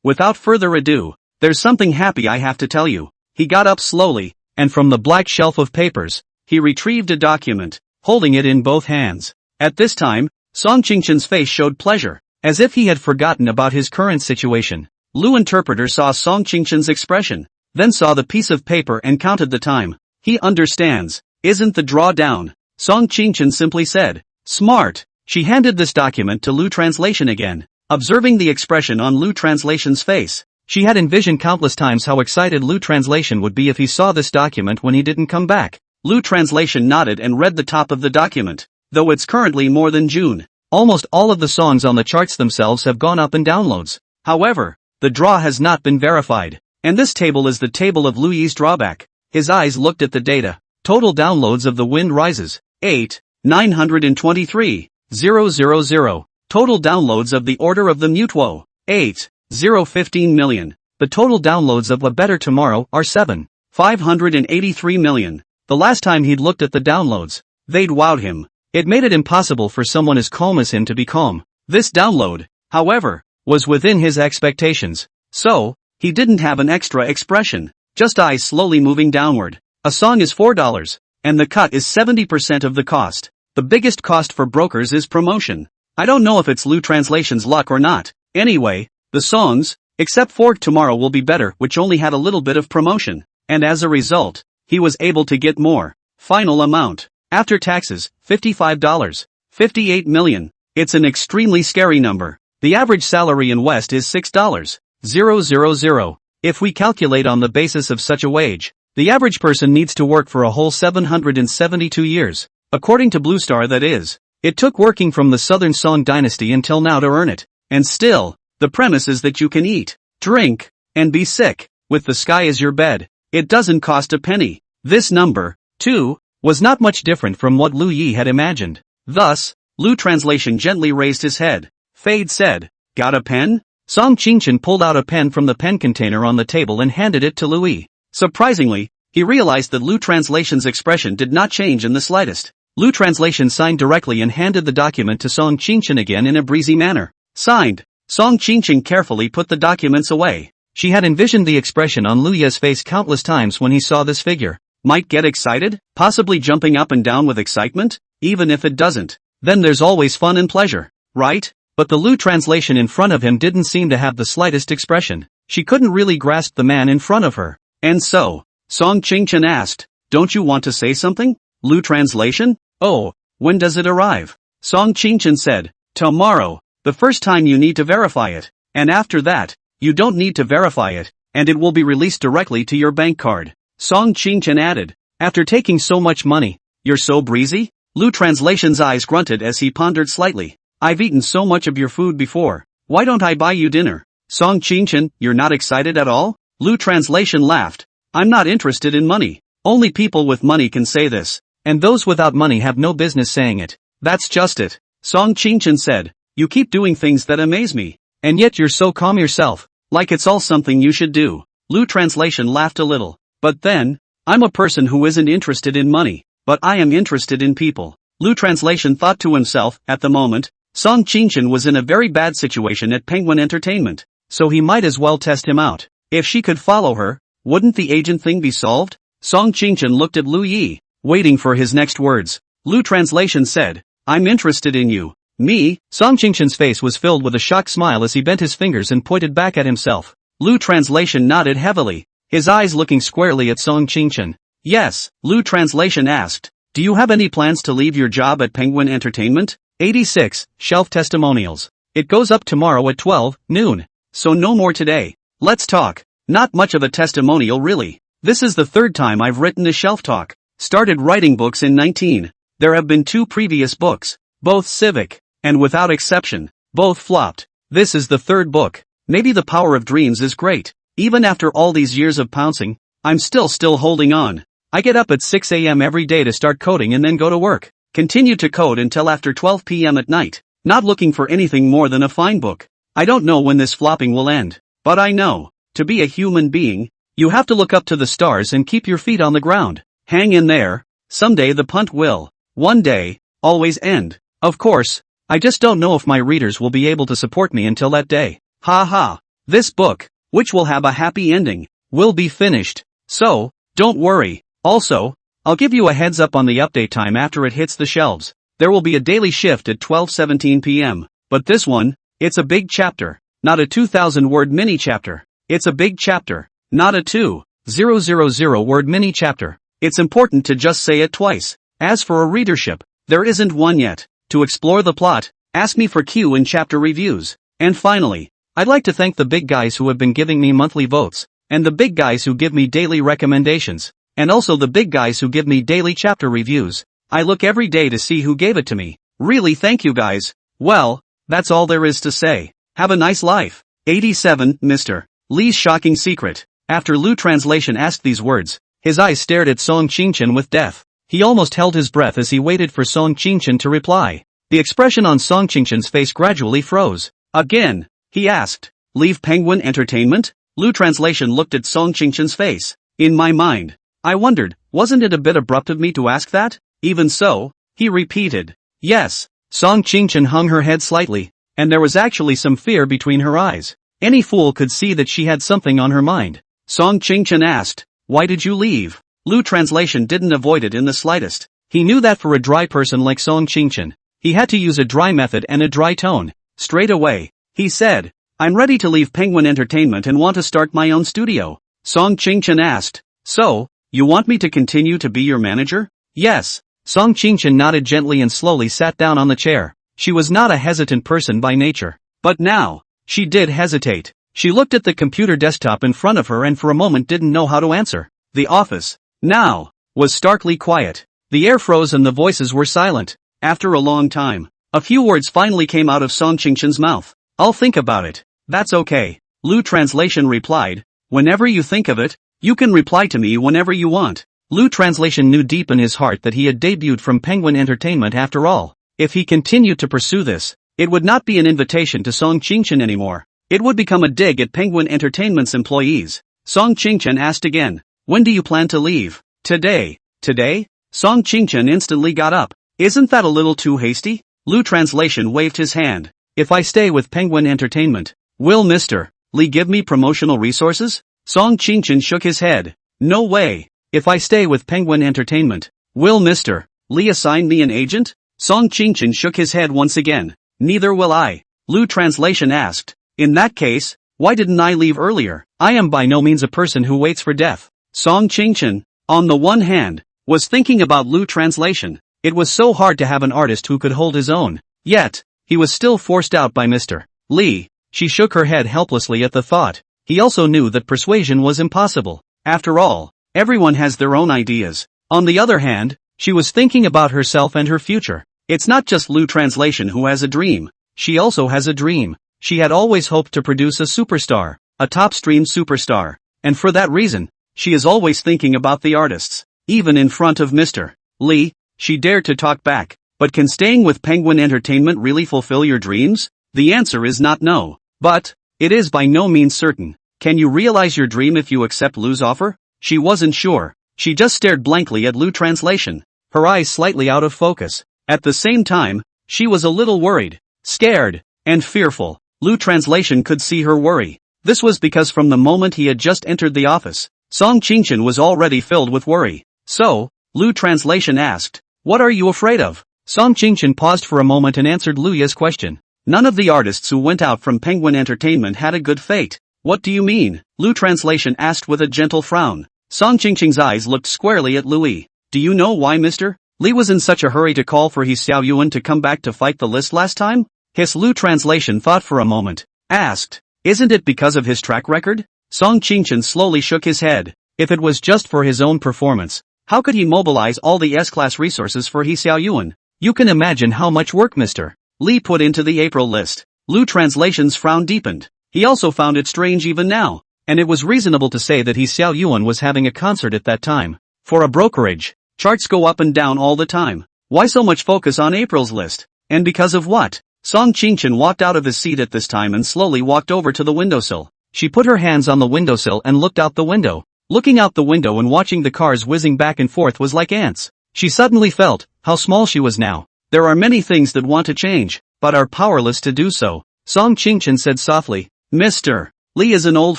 Without further ado, there's something happy I have to tell you. He got up slowly, and from the black shelf of papers, he retrieved a document, holding it in both hands. At this time, Song Qingchen's face showed pleasure, as if he had forgotten about his current situation. Lu interpreter saw Song Qingchen's expression, then saw the piece of paper and counted the time. He understands, isn't the draw down? Song Qingchen simply said. Smart. She handed this document to Lu translation again. Observing the expression on Lu translation's face, she had envisioned countless times how excited Lu translation would be if he saw this document when he didn't come back. Lu translation nodded and read the top of the document. Though it's currently more than June, almost all of the songs on the charts themselves have gone up in downloads. However, the draw has not been verified. And this table is the table of Louis's drawback. His eyes looked at the data. Total downloads of The Wind Rises, 8,923,000. Total downloads of The Order of the Mutuo, 8,015 million. The total downloads of A Better Tomorrow are 7,583 million. The last time he'd looked at the downloads, they'd wowed him. It made it impossible for someone as calm as him to be calm. This download, however, was within his expectations. So, he didn't have an extra expression, just eyes slowly moving downward. A song is $4, and the cut is 70% of the cost. The biggest cost for brokers is promotion. I don't know if it's Lu translation's luck or not. Anyway, the songs, except for Tomorrow Will Be Better, which only had a little bit of promotion, and as a result, he was able to get more. Final amount, after taxes, $55. 58 million. It's an extremely scary number. The average salary in West is $6,000. If we calculate on the basis of such a wage, the average person needs to work for a whole 772 years. According to Blue Star, that is. It took working from the Southern Song Dynasty until now to earn it. And still, the premise is that you can eat, drink, and be sick, with the sky as your bed. It doesn't cost a penny. This number, too, was not much different from what Lu Yi had imagined. Thus, Lu translation gently raised his head. Fade said, got a pen? Song Qingchen pulled out a pen from the pen container on the table and handed it to Louis. Surprisingly, he realized that Lu translation's expression did not change in the slightest. Lu translation signed directly and handed the document to Song Qingchen again in a breezy manner. Signed. Song Qingchen carefully put the documents away. She had envisioned the expression on Lu Ye's face countless times when he saw this figure. Might get excited, possibly jumping up and down with excitement? Even if it doesn't, then there's always fun and pleasure, right? But the Lu translation in front of him didn't seem to have the slightest expression. She couldn't really grasp the man in front of her. And so, Song Qingchen asked, don't you want to say something? Lu translation? Oh, when does it arrive? Song Qingchen said, tomorrow. The first time you need to verify it. And after that, you don't need to verify it, and it will be released directly to your bank card. Song Qingchen added. After taking so much money, you're so breezy? Lu Translation's eyes grunted as he pondered slightly. I've eaten so much of your food before. Why don't I buy you dinner? Song Qingchen, you're not excited at all? Lu Translation laughed. I'm not interested in money. Only people with money can say this. And those without money have no business saying it. That's just it. Song Qingchen said. You keep doing things that amaze me. And yet you're so calm yourself. Like it's all something you should do. Lu Translation laughed a little. But then, I'm a person who isn't interested in money, but I am interested in people. Lu Translation thought to himself, at the moment, Song Qingchen was in a very bad situation at Penguin Entertainment, so he might as well test him out. If she could follow her, wouldn't the agent thing be solved? Song Qingchen looked at Lu Yi, waiting for his next words. Lu Translation said, I'm interested in you. Me? Song Qingchen's face was filled with a shocked smile as he bent his fingers and pointed back at himself. Lu Translation nodded heavily, his eyes looking squarely at Song Qingchen. Yes, Lu Translation asked. Do you have any plans to leave your job at Penguin Entertainment? 86, Shelf Testimonials. It goes up tomorrow at 12 noon. So no more today. Let's talk. Not much of a testimonial really. This is the third time I've written a shelf talk. Started writing books in 19. There have been 2 previous books. Both civic. And without exception, both flopped. This is the third book. Maybe the power of dreams is great. Even after all these years of pouncing, I'm still holding on. I get up at 6 a.m. every day to start coding and then go to work. Continue to code until after 12 p.m. at night. Not looking for anything more than a fine book. I don't know when this flopping will end. But I know, to be a human being, you have to look up to the stars and keep your feet on the ground. Hang in there. Someday the punt will, one day, always end. Of course, I just don't know if my readers will be able to support me until that day. Ha ha. This book, which will have a happy ending, will be finished. So, don't worry. Also, I'll give you a heads up on the update time after it hits the shelves. There will be a daily shift at 12:17 p.m. But this one, it's a big chapter, not a 2,000-word mini chapter. It's a big chapter, not a 2,000-word mini chapter. It's important to just say it twice. As for a readership, there isn't one yet. To explore the plot, ask me for Q in chapter reviews. And finally, I'd like to thank the big guys who have been giving me monthly votes, and the big guys who give me daily recommendations, and also the big guys who give me daily chapter reviews. I look every day to see who gave it to me. Really thank you guys. Well, that's all there is to say. Have a nice life. 87, Mr. Li's shocking secret. After Lu Translation asked these words, his eyes stared at Song Qingchen with death. He almost held his breath as he waited for Song Qingchen to reply. The expression on Song Qingchen's face gradually froze. Again, he asked, leave Penguin Entertainment? Lu Translation looked at Song Qingchen's face. In my mind, I wondered, wasn't it a bit abrupt of me to ask that? Even so, he repeated, yes. Song Qingchen hung her head slightly, and there was actually some fear between her eyes. Any fool could see that she had something on her mind. Song Qingchen asked, why did you leave? Lu Translation didn't avoid it in the slightest. He knew that for a dry person like Song Qingchen, he had to use a dry method and a dry tone. Straight away, he said, I'm ready to leave Penguin Entertainment and want to start my own studio. Song Qingchen asked, so, you want me to continue to be your manager? Yes. Song Qingchen nodded gently and slowly sat down on the chair. She was not a hesitant person by nature. But now, she did hesitate. She looked at the computer desktop in front of her and for a moment didn't know how to answer. The office, now, was starkly quiet. The air froze and the voices were silent. After a long time, a few words finally came out of Song Qingchen's mouth. I'll think about it. That's okay. Lu Translation replied, whenever you think of it, you can reply to me whenever you want. Lu Translation knew deep in his heart that he had debuted from Penguin Entertainment after all. If he continued to pursue this, it would not be an invitation to Song Qingchen anymore. It would become a dig at Penguin Entertainment's employees. Song Qingchen asked again, when do you plan to leave? Today. Today? Song Qingchen instantly got up. Isn't that a little too hasty? Lu Translation waved his hand. If I stay with Penguin Entertainment, will Mr. Li give me promotional resources? Song Qingchen shook his head. No way. If I stay with Penguin Entertainment, will Mr. Li assign me an agent? Song Qingchen shook his head once again. Neither will I. Lu Translation asked. In that case, why didn't I leave earlier? I am by no means a person who waits for death. Song Qingchen, on the one hand, was thinking about Lu Translation. It was so hard to have an artist who could hold his own. Yet, he was still forced out by Mr. Lee. She shook her head helplessly at the thought. He also knew that persuasion was impossible. After all, everyone has their own ideas. On the other hand, she was thinking about herself and her future. It's not just Lu Translation who has a dream. She also has a dream. She had always hoped to produce a superstar, a top-stream superstar. And for that reason, she is always thinking about the artists. Even in front of Mr. Lee, she dared to talk back. But can staying with Penguin Entertainment really fulfill your dreams? The answer is not no. But it is by no means certain. Can you realize your dream if you accept Lu's offer? She wasn't sure. She just stared blankly at Lu Translation, her eyes slightly out of focus. At the same time, she was a little worried, scared, and fearful. Lu Translation could see her worry. This was because from the moment he had just entered the office, Song Qingchen was already filled with worry. So, Lu Translation asked, "What are you afraid of?" Song Qingchen paused for a moment and answered Luya's question. None of the artists who went out from Penguin Entertainment had a good fate. What do you mean? Lu Translation asked with a gentle frown. Song Qingchen's eyes looked squarely at Louis. Do you know why Mr. Lee was in such a hurry to call for He Xiaoyuan to come back to fight the list last time? His Lu Translation thought for a moment. Asked. Isn't it because of his track record? Song Qingchen slowly shook his head. If it was just for his own performance, how could he mobilize all the S-class resources for He Xiaoyuan? You can imagine how much work Mr. Lee put into the April list. Lu Translation's frown deepened. He also found it strange even now, and it was reasonable to say that He Xiaoyuan was having a concert at that time. For a brokerage, charts go up and down all the time. Why so much focus on April's list? And because of what? Song Qingchen walked out of his seat at this time and slowly walked over to the windowsill. She put her hands on the windowsill and looked out the window. Looking out the window and watching the cars whizzing back and forth was like ants. She suddenly felt how small she was now. There are many things that want to change, but are powerless to do so. Song Qingchen said softly, Mr. Lee is an old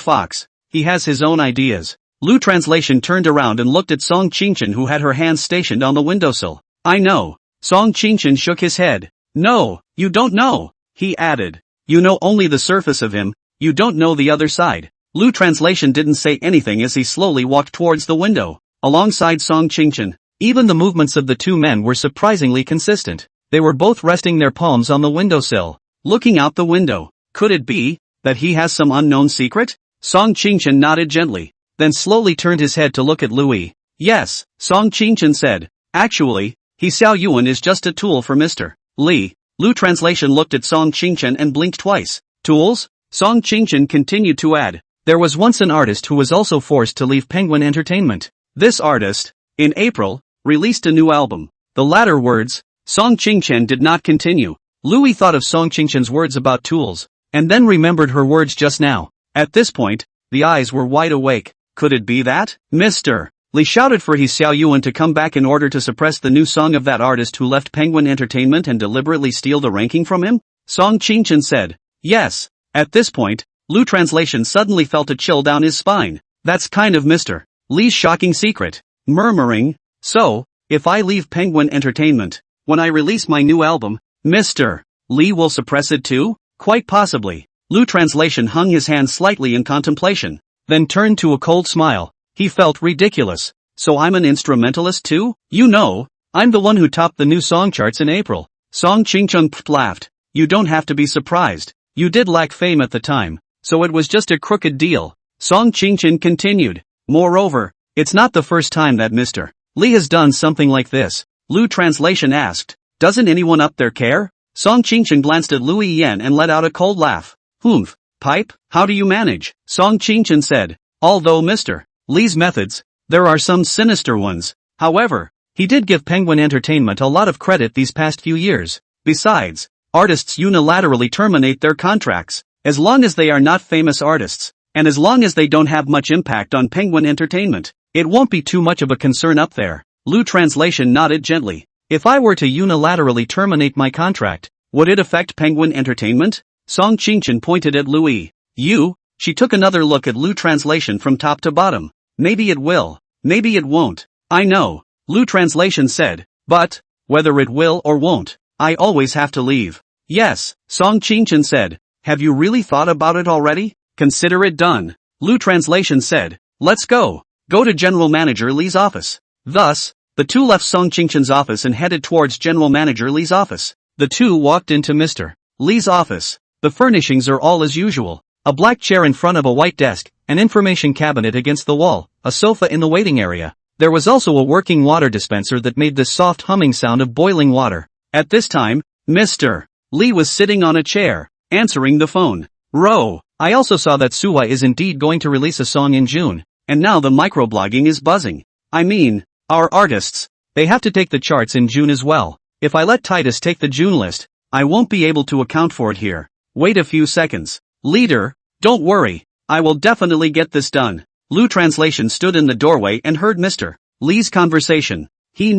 fox. He has his own ideas. Lu Translation turned around and looked at Song Qingchen who had her hands stationed on the windowsill. I know. Song Qingchen shook his head. No, you don't know, he added. You know only the surface of him, you don't know the other side. Lu Translation didn't say anything as he slowly walked towards the window, alongside Song Qingchen. Even the movements of the two men were surprisingly consistent. They were both resting their palms on the windowsill, looking out the window. Could it be that he has some unknown secret? Song Qingchen nodded gently, then slowly turned his head to look at Louis. Yes, Song Qingchen said. Actually, He Xiaoyuan is just a tool for Mr. Lee. Lu Translation looked at Song Qingchen and blinked twice. Tools? Song Qingchen continued to add. There was once an artist who was also forced to leave Penguin Entertainment. This artist, in April, released a new album. The latter words, Song Qingchen did not continue. Louis thought of Song Qingchen's words about tools, and then remembered her words just now. At this point, the eyes were wide awake. Could it be that? Mr. Lee shouted for He Xiaoyuan to come back in order to suppress the new song of that artist who left Penguin Entertainment and deliberately steal the ranking from him? Song Qingchen said. Yes. At this point, Lu Translation suddenly felt a chill down his spine. That's kind of Mr. Lee's shocking secret. Murmuring, so, if I leave Penguin Entertainment, when I release my new album, Mr. Lee will suppress it too? Quite possibly. Lu Translation hung his hand slightly in contemplation, then turned to a cold smile. He felt ridiculous. So I'm an instrumentalist too? You know, I'm the one who topped the new song charts in April. Song Qingchen laughed. You don't have to be surprised. You did lack fame at the time, so it was just a crooked deal. Song Qingchen continued. Moreover, it's not the first time that Mr. Lee has done something like this. Lu Translation asked. Doesn't anyone up there care? Song Qingchen glanced at Louis Yen and let out a cold laugh. Humph, pipe, how do you manage? Song Qingchen said. Although Mr. Lee's methods, there are some sinister ones. However, he did give Penguin Entertainment a lot of credit these past few years. Besides, artists unilaterally terminate their contracts, as long as they are not famous artists, and as long as they don't have much impact on Penguin Entertainment, it won't be too much of a concern up there. Lu Translation nodded gently. If I were to unilaterally terminate my contract, would it affect Penguin Entertainment? Song Qingchen pointed at Louis. She took another look at Lu Translation from top to bottom. Maybe it will, maybe it won't. I know, Lu Translation said, but, whether it will or won't, I always have to leave. Yes, Song Qingchen said. Have you really thought about it already? Consider it done. Lu Translation said. Let's go. Go to General Manager Lee's office. Thus, the two left Song Qingchen's office and headed towards General Manager Lee's office. The two walked into Mr. Lee's office. The furnishings are all as usual. A black chair in front of a white desk, an information cabinet against the wall, a sofa in the waiting area. There was also a working water dispenser that made this soft humming sound of boiling water. At this time, Mr. Lee was sitting on a chair, answering the phone. I also saw that Suwa is indeed going to release a song in June, and now the microblogging is buzzing. I mean, our artists, they have to take the charts in June as well. If I let Titus take the June list, I won't be able to account for it here. Wait a few seconds. Leader, don't worry, I will definitely get this done. Lu Translation stood in the doorway and heard Mr. Lee's conversation. He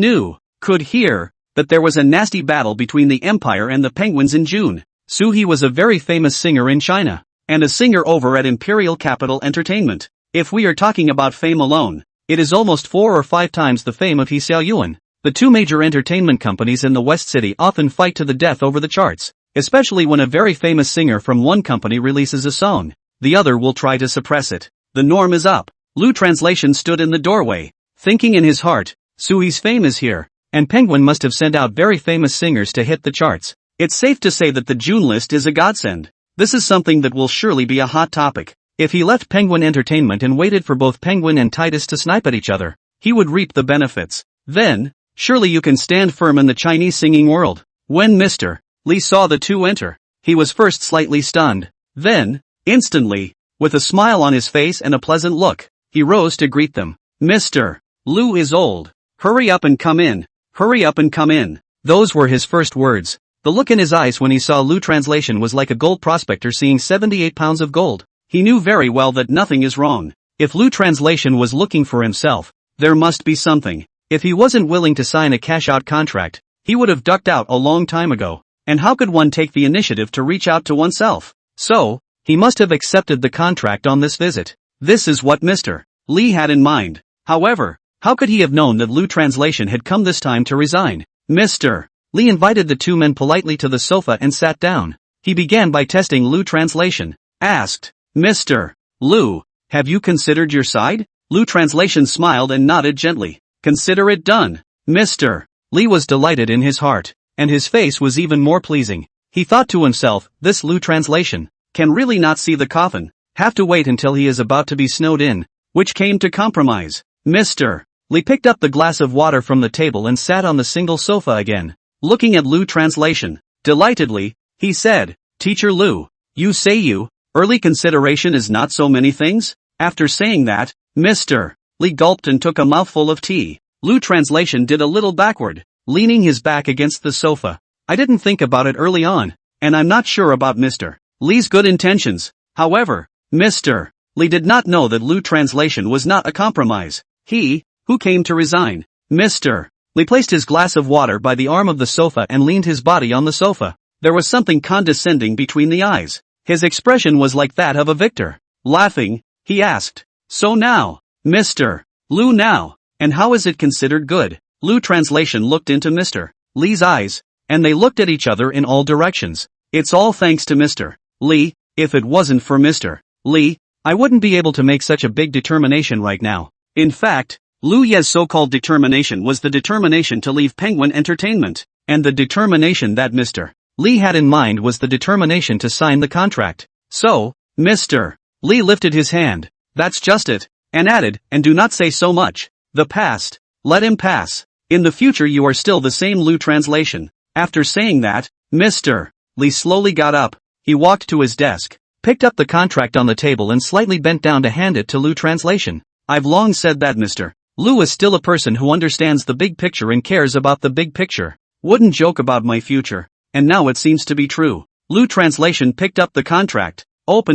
could hear, that there was a nasty battle between the Empire and the Penguins in June. Su He was a very famous singer in China, and a singer over at Imperial Capital Entertainment. If we are talking about fame alone, it is almost 4 or 5 times the fame of He Xiaoyuan. The two major entertainment companies in the West City often fight to the death over the charts, especially when a very famous singer from one company releases a song. The other will try to suppress it. The norm is up. Lu Translation stood in the doorway, thinking in his heart, Sui's fame is here, and Penguin must have sent out very famous singers to hit the charts. It's safe to say that the June list is a godsend. This is something that will surely be a hot topic. If he left Penguin Entertainment and waited for both Penguin and Titus to snipe at each other, he would reap the benefits. Then, surely you can stand firm in the Chinese singing world. When Mr. Lee saw the two enter, he was first slightly stunned. Then, instantly, with a smile on his face and a pleasant look, he rose to greet them. Mr. Lu is old. Hurry up and come in. Hurry up and come in. Those were his first words. The look in his eyes when he saw Lu Translation was like a gold prospector seeing 78 pounds of gold. He knew very well that nothing is wrong. If Lu Translation was looking for himself, there must be something. If he wasn't willing to sign a cash-out contract, he would have ducked out a long time ago. And how could one take the initiative to reach out to oneself? So, he must have accepted the contract on this visit. This is what Mr. Lee had in mind. However, how could he have known that Lu Translation had come this time to resign? Mr. Lee invited the two men politely to the sofa and sat down. He began by testing Lu Translation. Asked, Mr. Lu, have you considered your side? Lu Translation smiled and nodded gently. Consider it done. Mr. Lee was delighted in his heart, and his face was even more pleasing. He thought to himself, this Lu Translation can really not see the coffin, have to wait until he is about to be snowed in, which came to compromise. Mr. Lee picked up the glass of water from the table and sat on the single sofa again. Looking at Lu Translation, delightedly, he said, Teacher Lu, you say early consideration is not so many things? After saying that, Mr. Lee gulped and took a mouthful of tea. Lu Translation did a little backward, leaning his back against the sofa. I didn't think about it early on, and I'm not sure about Mr. Lee's good intentions. However, Mr. Lee did not know that Lu Translation was not a compromise. He, who came to resign. Mr. Lee placed his glass of water by the arm of the sofa and leaned his body on the sofa. There was something condescending between the eyes. His expression was like that of a victor. Laughing, he asked, So now, Mr. Lu now, and how is it considered good? Lu Translation looked into Mr. Lee's eyes, and they looked at each other in all directions. It's all thanks to Mr. Lee. If it wasn't for Mr. Lee, I wouldn't be able to make such a big determination right now. In fact, Lu Ye's so-called determination was the determination to leave Penguin Entertainment, and the determination that Mr. Lee had in mind was the determination to sign the contract. So, Mr. Lee lifted his hand. That's just it, and added, and do not say so much. The past, let him pass. In the future you are still the same Lu Translation. After saying that, Mr. Lee slowly got up. He walked to his desk, picked up the contract on the table and slightly bent down to hand it to Lu Translation. I've long said that Mr. Lu is still a person who understands the big picture and cares about the big picture. Wouldn't joke about my future. And now it seems to be true. Lu Translation picked up the contract,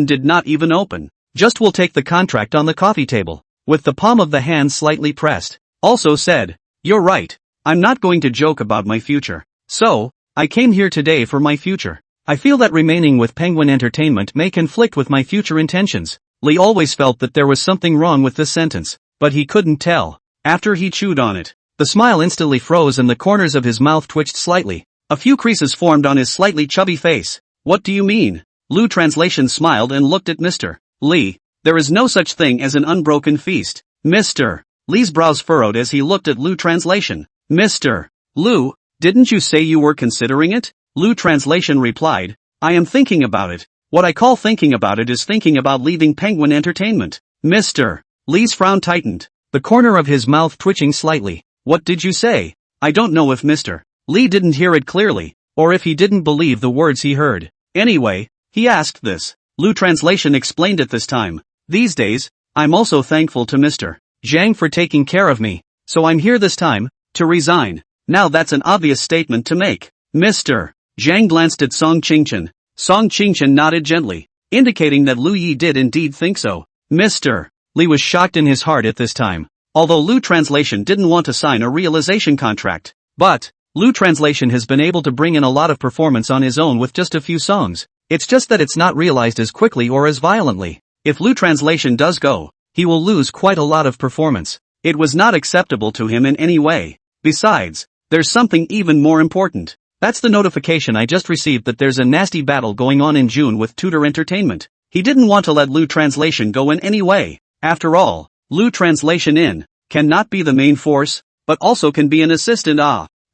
did not even open. Just will take the contract on the coffee table, with the palm of the hand slightly pressed. Also said, You're right. I'm not going to joke about my future. So, I came here today for my future. I feel that remaining with Penguin Entertainment may conflict with my future intentions. Lee always felt that there was something wrong with this sentence, but he couldn't tell. After he chewed on it, the smile instantly froze and the corners of his mouth twitched slightly. A few creases formed on his slightly chubby face. What do you mean? Lu Translation smiled and looked at Mr. Lee. There is no such thing as an unbroken feast. Mr. Lee's brows furrowed as he looked at Lu Translation. Mr. Lu, didn't you say you were considering it? Lu Translation replied, I am thinking about it. What I call thinking about it is thinking about leaving Penguin Entertainment. Mr. Lee's frown tightened, the corner of his mouth twitching slightly. What did you say? I don't know if Mr. Lee didn't hear it clearly, or if he didn't believe the words he heard. Anyway, he asked this. Lu Translation explained it this time. These days, I'm also thankful to Mr. Zhang for taking care of me, so I'm here this time, to resign. Now that's an obvious statement to make. Mr. Zhang glanced at Song Qingchen. Song Qingchen nodded gently, indicating that Lu Yi did indeed think so. Mr. Lee was shocked in his heart at this time, although Lu Translation didn't want to sign a realization contract. But Lu Translation has been able to bring in a lot of performance on his own with just a few songs. It's just that it's not realized as quickly or as violently. If Lu Translation does go, he will lose quite a lot of performance. It was not acceptable to him in any way. Besides, there's something even more important. That's the notification I just received that there's a nasty battle going on in June with Tudor Entertainment. He didn't want to let Lu Translation go in any way. After all, Lu Translation cannot be the main force, but also can be an assistant.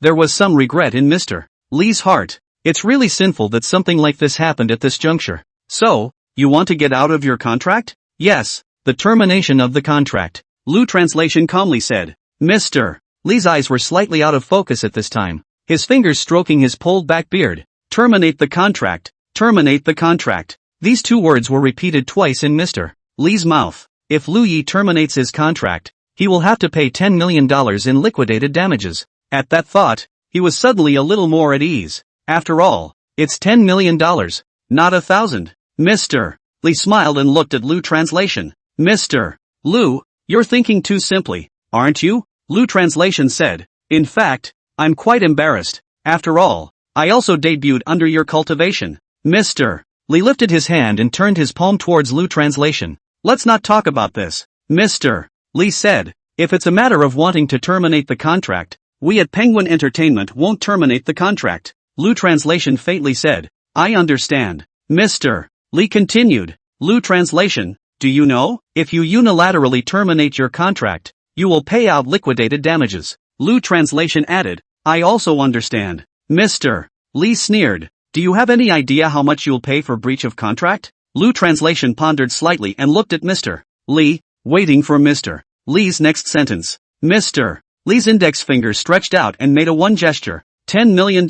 There was some regret in Mr. Lee's heart. It's really sinful that something like this happened at this juncture. So, you want to get out of your contract? Yes, the termination of the contract. Lu Translation calmly said. Mr. Lee's eyes were slightly out of focus at this time, his fingers stroking his pulled-back beard. Terminate the contract. Terminate the contract. These two words were repeated twice in Mr. Lee's mouth. If Lu Yi terminates his contract, he will have to pay $10 million in liquidated damages. At that thought, he was suddenly a little more at ease. After all, it's $10 million, not 1,000. Mr. Lee smiled and looked at Lu Translation. Mr. Lu, you're thinking too simply, aren't you? Lu Translation said. In fact, I'm quite embarrassed. After all, I also debuted under your cultivation. Mr. Lee lifted his hand and turned his palm towards Lu Translation. Let's not talk about this. Mr. Lee said. If it's a matter of wanting to terminate the contract, we at Penguin Entertainment won't terminate the contract. Lu Translation faintly said. I understand. Mr. Lee continued. Lu Translation, do you know, if you unilaterally terminate your contract, you will pay out liquidated damages. Lu Translation added. I also understand. Mr. Lee sneered. Do you have any idea how much you'll pay for breach of contract? Lu Translation pondered slightly and looked at Mr. Lee, waiting for Mr. Lee's next sentence. Mr. Lee's index finger stretched out and made a one gesture. $10 million.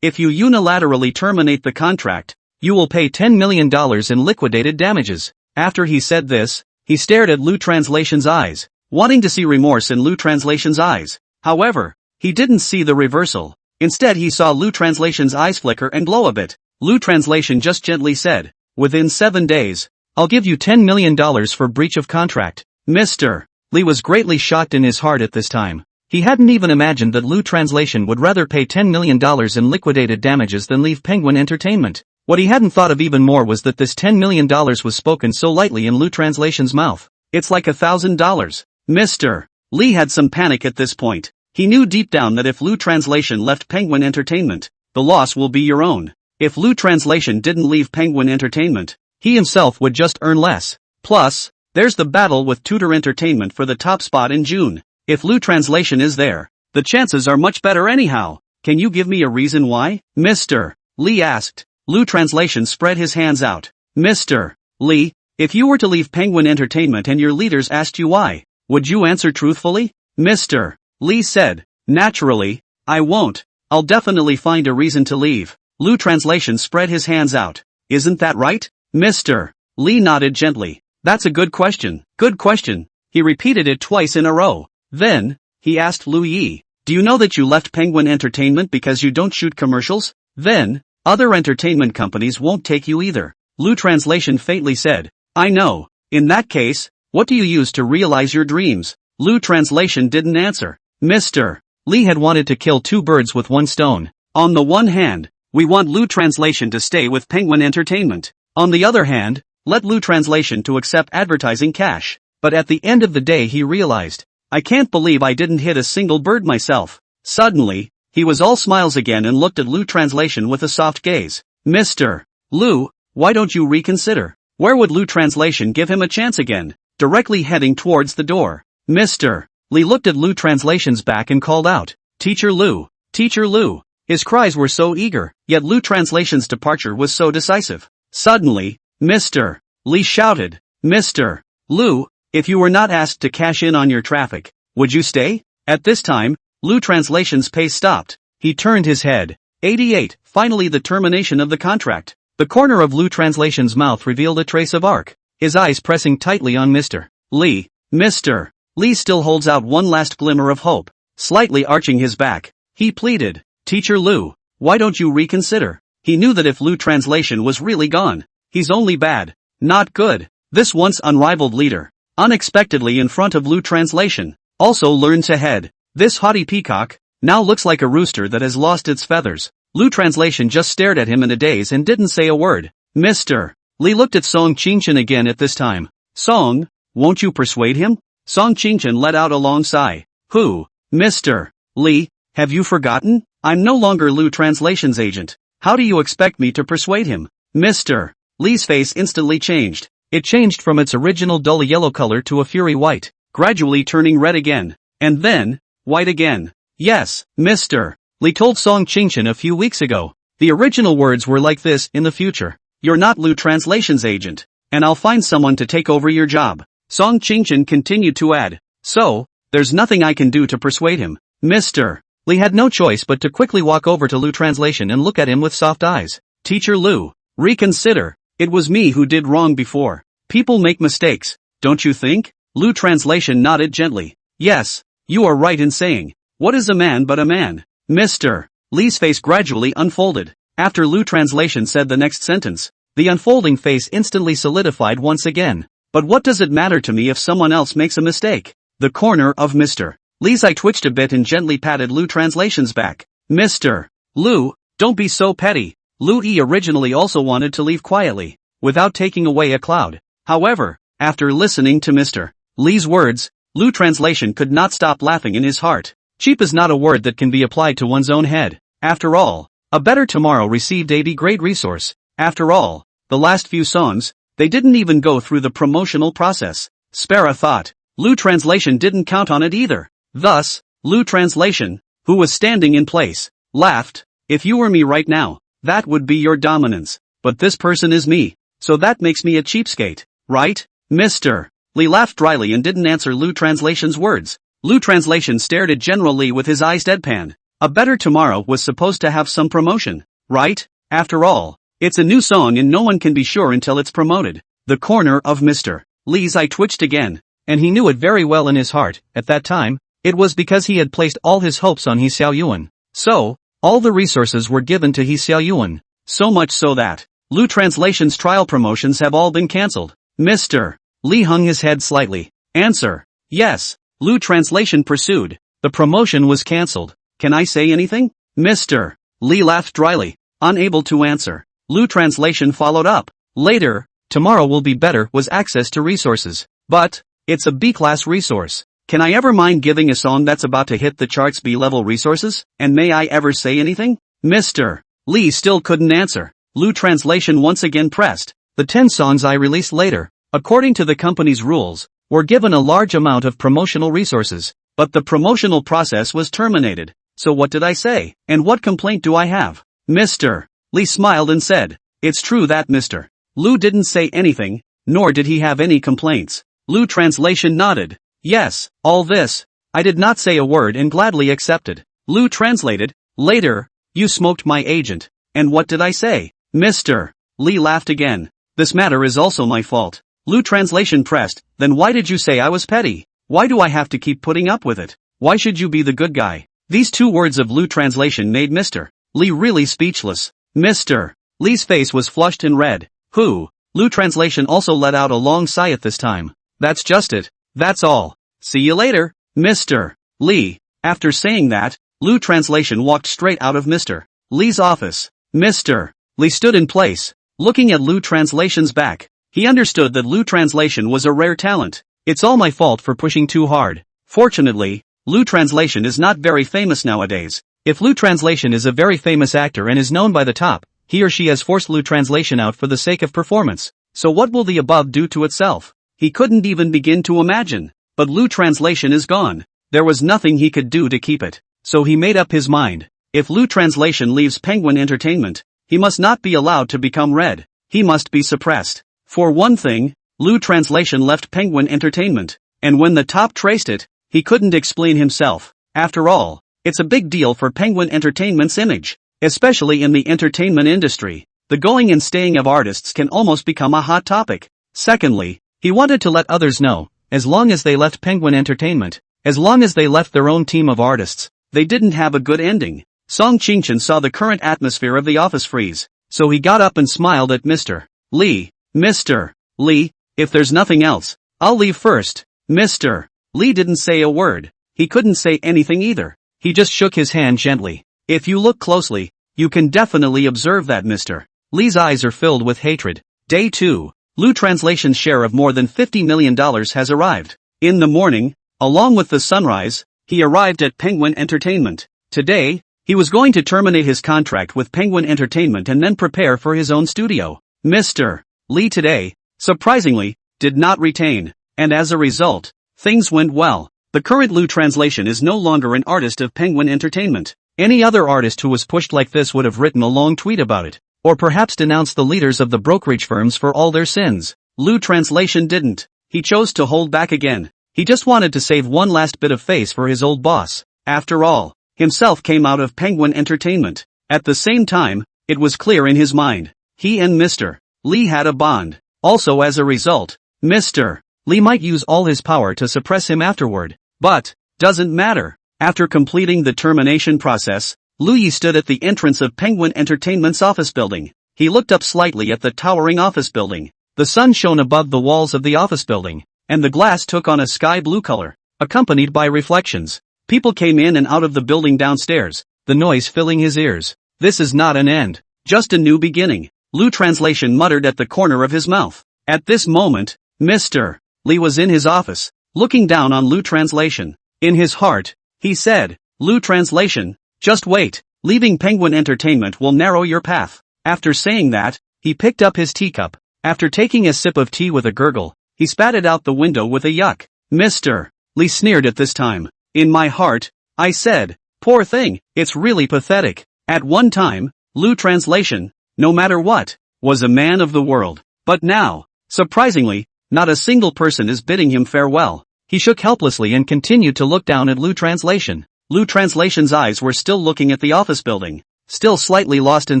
If you unilaterally terminate the contract, you will pay $10 million in liquidated damages. After he said this, he stared at Lu Translation's eyes, wanting to see remorse in Lu Translation's eyes. However, he didn't see the reversal. Instead he saw Lu Translation's eyes flicker and glow a bit. Lu Translation just gently said, within 7 days, I'll give you $10 million for breach of contract. Mr. Lee was greatly shocked in his heart at this time. He hadn't even imagined that Lu Translation would rather pay $10 million in liquidated damages than leave Penguin Entertainment. What he hadn't thought of even more was that this $10 million was spoken so lightly in Lu Translation's mouth. It's like $1,000. Mr. Lee had some panic at this point. He knew deep down that if Lu Translation left Penguin Entertainment, the loss will be your own. If Lu Translation didn't leave Penguin Entertainment, he himself would just earn less. Plus, there's the battle with Tudor Entertainment for the top spot in June. If Lu Translation is there, the chances are much better anyhow. Can you give me a reason why? Mr. Lee asked. Lu Translation spread his hands out. Mr. Lee, if you were to leave Penguin Entertainment and your leaders asked you why, would you answer truthfully? Mr. Lee said. Naturally, I won't. I'll definitely find a reason to leave. Lu Translation spread his hands out. Isn't that right? Mr. Lee nodded gently. That's a good question. Good question. He repeated it twice in a row. Then, he asked Lu Yi, do you know that you left Penguin Entertainment because you don't shoot commercials? Then, other entertainment companies won't take you either. Lu Translation faintly said, I know. In that case, what do you use to realize your dreams? Lu Translation didn't answer. Mr. Lee had wanted to kill two birds with one stone. On the one hand, we want Lu Translation to stay with Penguin Entertainment. On the other hand, let Lu Translation to accept advertising cash. But at the end of the day he realized, I can't believe I didn't hit a single bird myself. Suddenly, he was all smiles again and looked at Lu Translation with a soft gaze. Mr. Lu, why don't you reconsider? Where would Lu Translation give him a chance again? Directly heading towards the door. Mr. Lee looked at Lu Translation's back and called out, Teacher Lu, Teacher Lu. His cries were so eager, yet Lu Translation's departure was so decisive. Suddenly, Mr. Lee shouted, "Mr. Lu, if you were not asked to cash in on your traffic, would you stay?" At this time, Lu Translation's pace stopped. He turned his head. 88. Finally the termination of the contract. The corner of Lu Translation's mouth revealed a trace of arc, his eyes pressing tightly on Mr. Lee. Mr. Lee still holds out one last glimmer of hope. Slightly arching his back, he pleaded, "Teacher Lu, why don't you reconsider?" He knew that if Lu Translation was really gone, he's only bad, not good. This once unrivaled leader, unexpectedly in front of Lu Translation, also learned to head. This haughty peacock now looks like a rooster that has lost its feathers. Lu Translation just stared at him in a daze and didn't say a word. Mr. Lee looked at Song Qingchen again at this time. "Song, won't you persuade him?" Song Qingchen let out a long sigh. "Who? Mr. Lee, have you forgotten? I'm no longer Lu Translation's agent. How do you expect me to persuade him?" Mr. Lee's face instantly changed. It changed from its original dull yellow color to a fury white, gradually turning red again, and then, white again. "Yes, Mr. Lee told Song Qingchen a few weeks ago. The original words were like this: in the future, you're not Lu Translation's agent, and I'll find someone to take over your job." Song Qingchen continued to add, "So, there's nothing I can do to persuade him." Mr. Lee had no choice but to quickly walk over to Lu Translation and look at him with soft eyes. "Teacher Lu, reconsider. It was me who did wrong before. People make mistakes, don't you think?" Lu Translation nodded gently. "Yes, you are right in saying, what is a man but a man?" Mr. Lee's face gradually unfolded. After Lu Translation said the next sentence, the unfolding face instantly solidified once again. "But what does it matter to me if someone else makes a mistake?" The corner of Mr. Lee's eye twitched a bit and gently patted Lu Translation's back. "Mr. Lu, don't be so petty." Lu Yi originally also wanted to leave quietly, without taking away a cloud. However, after listening to Mr. Lee's words, Lu Translation could not stop laughing in his heart. Cheap is not a word that can be applied to one's own head. After all, A Better Tomorrow received a great resource. After all, the last few songs, they didn't even go through the promotional process. Spara thought. Lu Translation didn't count on it either. Thus, Lu Translation, who was standing in place, laughed. "If you were me right now, that would be your dominance. But this person is me, so that makes me a cheapskate, right?" Mr. Lee laughed dryly and didn't answer Lu Translation's words. Lu Translation stared at General Lee with his eyes deadpan. A Better Tomorrow was supposed to have some promotion, right? After all, it's a new song and no one can be sure until it's promoted. The corner of Mr. Lee's eye twitched again, and he knew it very well in his heart. At that time, it was because he had placed all his hopes on He Xiaoyuan. So, all the resources were given to He Xiaoyuan. So much so that Lu Translation's trial promotions have all been cancelled. Mr. Lee hung his head slightly. Answer. Yes. Lu Translation pursued. The promotion was cancelled. Can I say anything? Mr. Lee laughed dryly, unable to answer. Lu Translation followed up. Later, tomorrow will be better was access to resources. But, it's a B-class resource. Can I ever mind giving a song that's about to hit the charts B-level resources? And may I ever say anything? Mr. Lee still couldn't answer. Lu Translation once again pressed. The 10 songs I released later, according to the company's rules, were given a large amount of promotional resources, but the promotional process was terminated. So what did I say? And what complaint do I have? Mr. Lee smiled and said, "It's true that Mr. Lu didn't say anything, nor did he have any complaints." Lu Translation nodded. "Yes, all this. I did not say a word and gladly accepted." Lu translated. Later, you smoked my agent. And what did I say? Mr. Lee laughed again. "This matter is also my fault." Lu Translation pressed. "Then why did you say I was petty? Why do I have to keep putting up with it? Why should you be the good guy?" These two words of Lu Translation made Mr. Lee really speechless. Mr. Lee's face was flushed and red. "Who?" Lu Translation also let out a long sigh at this time. "That's just it. That's all. See you later, Mr. Lee." After saying that, Lu Translation walked straight out of Mr. Lee's office. Mr. Lee stood in place, looking at Lu Translation's back. He understood that Lu Translation was a rare talent. "It's all my fault for pushing too hard." Fortunately, Lu Translation is not very famous nowadays. If Lu Translation is a very famous actor and is known by the top, he or she has forced Lu Translation out for the sake of performance. So what will the above do to itself? He couldn't even begin to imagine. But Lu Translation is gone. There was nothing he could do to keep it. So he made up his mind. If Lu Translation leaves Penguin Entertainment, he must not be allowed to become red. He must be suppressed. For one thing, Lu Translation left Penguin Entertainment, and when the top traced it, he couldn't explain himself. After all, it's a big deal for Penguin Entertainment's image, especially in the entertainment industry. The going and staying of artists can almost become a hot topic. Secondly, he wanted to let others know, as long as they left Penguin Entertainment, as long as they left their own team of artists, they didn't have a good ending. Song Qingchen saw the current atmosphere of the office freeze, so he got up and smiled at Mr. Lee. Mr. Lee, if there's nothing else, I'll leave first. Mr. Lee didn't say a word. He couldn't say anything either. He just shook his hand gently. If you look closely, you can definitely observe that Mr. Lee's eyes are filled with hatred. Day 2. Lu Translation's share of more than $50 million has arrived. In the morning, along with the sunrise, he arrived at Penguin Entertainment. Today, he was going to terminate his contract with Penguin Entertainment and then prepare for his own studio. Mr. Lee today, surprisingly, did not retain, and as a result, things went well. The current Lu Translation is no longer an artist of Penguin Entertainment. Any other artist who was pushed like this would have written a long tweet about it, or perhaps denounced the leaders of the brokerage firms for all their sins. Lu Translation didn't. He chose to hold back again. He just wanted to save one last bit of face for his old boss. After all, himself came out of Penguin Entertainment. At the same time, it was clear in his mind. He and Mr. Lee had a bond. Also as a result, Mr. Lee might use all his power to suppress him afterward. But, doesn't matter. After completing the termination process, Lu Yi stood at the entrance of Penguin Entertainment's office building. He looked up slightly at the towering office building. The sun shone above the walls of the office building, and the glass took on a sky blue color, accompanied by reflections. People came in and out of the building downstairs, the noise filling his ears. This is not an end, just a new beginning, Lu Translation muttered at the corner of his mouth. At this moment, Mr. Lee was in his office, looking down on Lu Translation. In his heart, he said, Lu Translation, just wait, leaving Penguin Entertainment will narrow your path. After saying that, he picked up his teacup. After taking a sip of tea with a gurgle, he spat it out the window with a yuck. Mr. Lee sneered at this time. In my heart, I said, poor thing, it's really pathetic. At one time, Lu Translation, no matter what, was a man of the world. But now, surprisingly, not a single person is bidding him farewell. He shook helplessly and continued to look down at Lu Translation. Lu Translation's eyes were still looking at the office building, still slightly lost in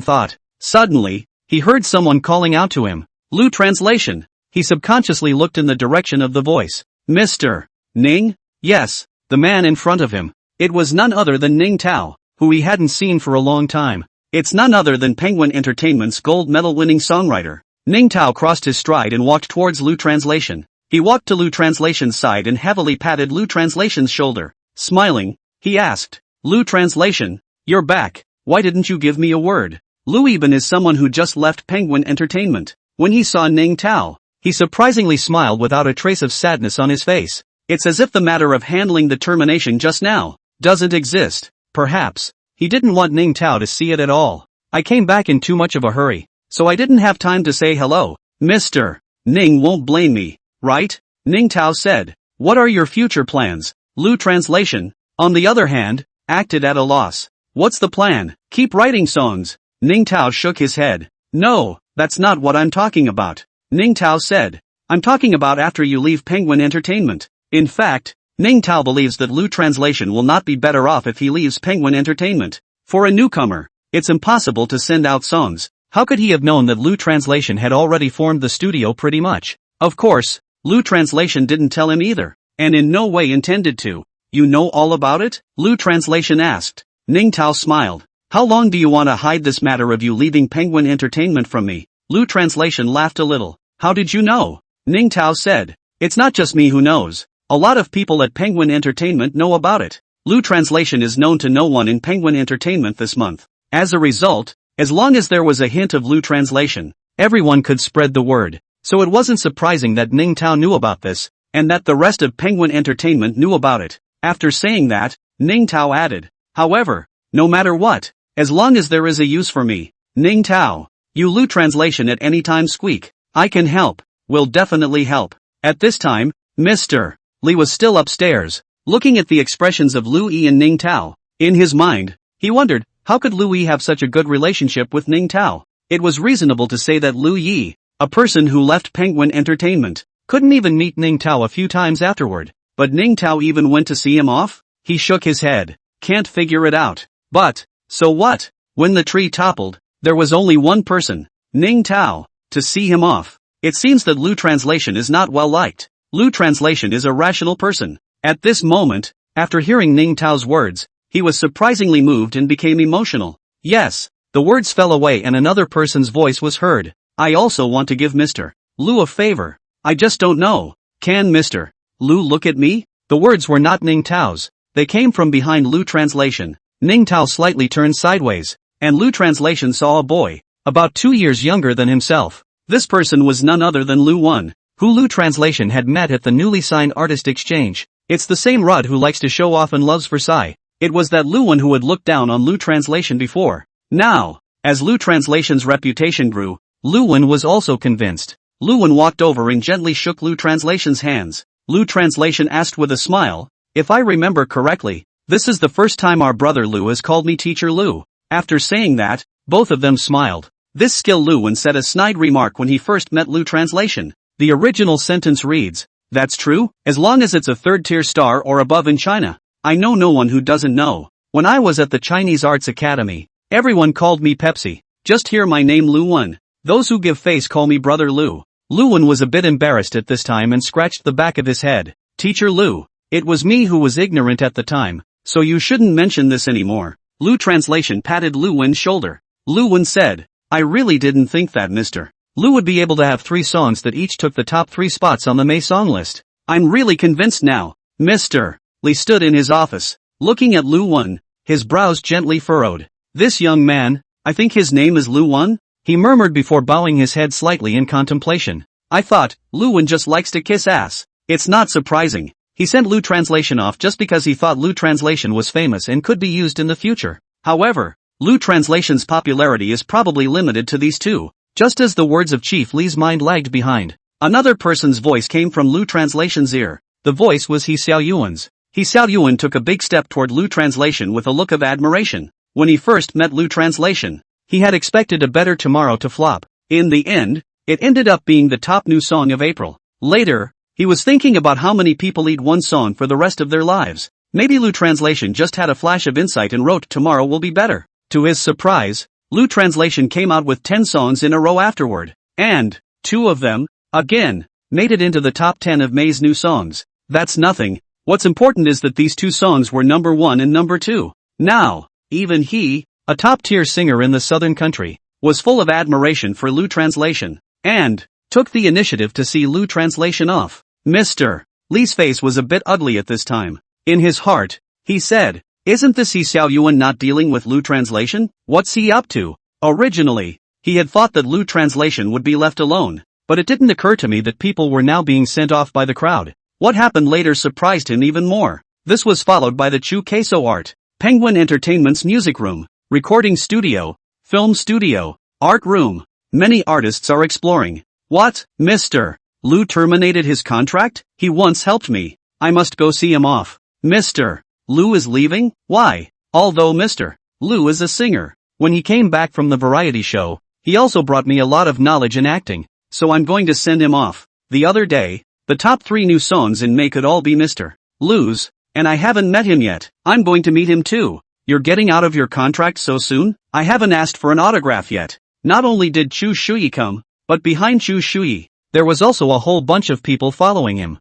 thought. Suddenly, he heard someone calling out to him. Lu Translation. He subconsciously looked in the direction of the voice. Mr. Ning? Yes, the man in front of him. It was none other than Ning Tao, who he hadn't seen for a long time. It's none other than Penguin Entertainment's gold medal-winning songwriter. Ning Tao crossed his stride and walked towards Lu Translation. He walked to Lu Translation's side and heavily patted Lu Translation's shoulder. Smiling, he asked, Lu Translation, you're back, why didn't you give me a word? Lu Yiban is someone who just left Penguin Entertainment. When he saw Ning Tao, he surprisingly smiled without a trace of sadness on his face. It's as if the matter of handling the termination just now doesn't exist. Perhaps he didn't want Ning Tao to see it at all. I came back in too much of a hurry, so I didn't have time to say hello. Mr. Ning won't blame me, right? Ning Tao said. What are your future plans? Lu Translation, on the other hand, acted at a loss. What's the plan? Keep writing songs. Ning Tao shook his head. No, that's not what I'm talking about. Ning Tao said. I'm talking about after you leave Penguin Entertainment. In fact, Ning Tao believes that Lu Translation will not be better off if he leaves Penguin Entertainment. For a newcomer, it's impossible to send out songs. How could he have known that Lu Translation had already formed the studio pretty much? Of course, Lu Translation didn't tell him either, and in no way intended to. You know all about it? Lu Translation asked. Ning Tao smiled. How long do you want to hide this matter of you leaving Penguin Entertainment from me? Lu Translation laughed a little. How did you know? Ning Tao said. It's not just me who knows. A lot of people at Penguin Entertainment know about it. Lu Translation is known to no one in Penguin Entertainment this month. As a result, as long as there was a hint of Lu Translation, everyone could spread the word. So it wasn't surprising that Ning Tao knew about this, and that the rest of Penguin Entertainment knew about it. After saying that, Ning Tao added, however, no matter what, as long as there is a use for me, Ning Tao, you Lu Translation at any time squeak, I can help, will definitely help. At this time, Mr. Lee was still upstairs, looking at the expressions of Lu Yi and Ning Tao. In his mind, he wondered, How could Lu Yi have such a good relationship with Ning Tao? It was reasonable to say that Lu Yi, a person who left Penguin Entertainment, couldn't even meet Ning Tao a few times afterward. But Ning Tao even went to see him off? He shook his head. Can't figure it out. But, so what? When the tree toppled, there was only one person, Ning Tao, to see him off. It seems that Lu Translation is not well liked. Lu Translation is a rational person. At this moment, after hearing Ning Tao's words, he was surprisingly moved and became emotional. Yes, the words fell away and another person's voice was heard. I also want to give Mr. Lu a favor. I just don't know. Can Mr. Lu look at me? The words were not Ning Tao's. They came from behind Lu Translation. Ning Tao slightly turned sideways, and Lu Translation saw a boy, about 2 years younger than himself. This person was none other than Lu Wen, who Lu Translation had met at the newly signed artist exchange. It's the same Rod who likes to show off and loves Versailles. It was that Lu Wen who had looked down on Lu Translation before. Now, as Lu Translation's reputation grew, Lu Wen was also convinced. Lu Wen walked over and gently shook Lu Translation's hands. Lu Translation asked with a smile, if I remember correctly, this is the first time our brother Lu has called me Teacher Lu. After saying that, both of them smiled. This skill Lu Wen said a snide remark when he first met Lu Translation. The original sentence reads, that's true, as long as it's a third-tier star or above in China. I know no one who doesn't know. When I was at the Chinese Arts Academy, everyone called me Pepsi. Just hear my name Lu Wen. Those who give face call me Brother Lu. Lu Wen was a bit embarrassed at this time and scratched the back of his head. Teacher Lu, it was me who was ignorant at the time, so you shouldn't mention this anymore. Lu Translation patted Lu Wen's shoulder. Lu Wen said, I really didn't think that Mr. Lu would be able to have 3 songs that each took the top 3 spots on the May song list. I'm really convinced now. Mr. Li stood in his office, looking at Lu Wen, his brows gently furrowed. This young man, I think his name is Lu Wen? He murmured before bowing his head slightly in contemplation. I thought, Lu Wen just likes to kiss ass. It's not surprising. He sent Lu Translation off just because he thought Lu Translation was famous and could be used in the future. However, Lu Translation's popularity is probably limited to these two. Just as the words of Chief Li's mind lagged behind, another person's voice came from Lu Translation's ear. The voice was He Xiaoyuan's. He Xiaoyuan took a big step toward Lu Translation with a look of admiration. When he first met Lu Translation, he had expected a better tomorrow to flop. In the end, it ended up being the top new song of April. Later, he was thinking about how many people eat one song for the rest of their lives. Maybe Lu Translation just had a flash of insight and wrote tomorrow will be better. To his surprise, Lu Translation came out with 10 songs in a row afterward. And 2 of them, again, made it into the top 10 of May's new songs. That's nothing. What's important is that these 2 songs were number 1 and number 2. Now, even he, a top-tier singer in the southern country, was full of admiration for Lu Translation, and took the initiative to see Lu Translation off. Mr. Li's face was a bit ugly at this time. In his heart, he said, isn't this He Xiaoyuan not dealing with Lu Translation? What's he up to? Originally, he had thought that Lu Translation would be left alone, but it didn't occur to me that people were now being sent off by the crowd. What happened later surprised him even more. This was followed by the Chu Queso Art, Penguin Entertainment's music room, recording studio, film studio, art room. Many artists are exploring. What, Mr. Lu terminated his contract? He once helped me. I must go see him off. Mr. Lu is leaving? Why? Although Mr. Lu is a singer. When he came back from the variety show, he also brought me a lot of knowledge in acting, so I'm going to send him off. The other day, the top 3 new songs in May could all be Mr. Lu's, and I haven't met him yet. I'm going to meet him too. You're getting out of your contract so soon? I haven't asked for an autograph yet. Not only did Chu Shuyi come, but behind Chu Shuyi, there was also a whole bunch of people following him.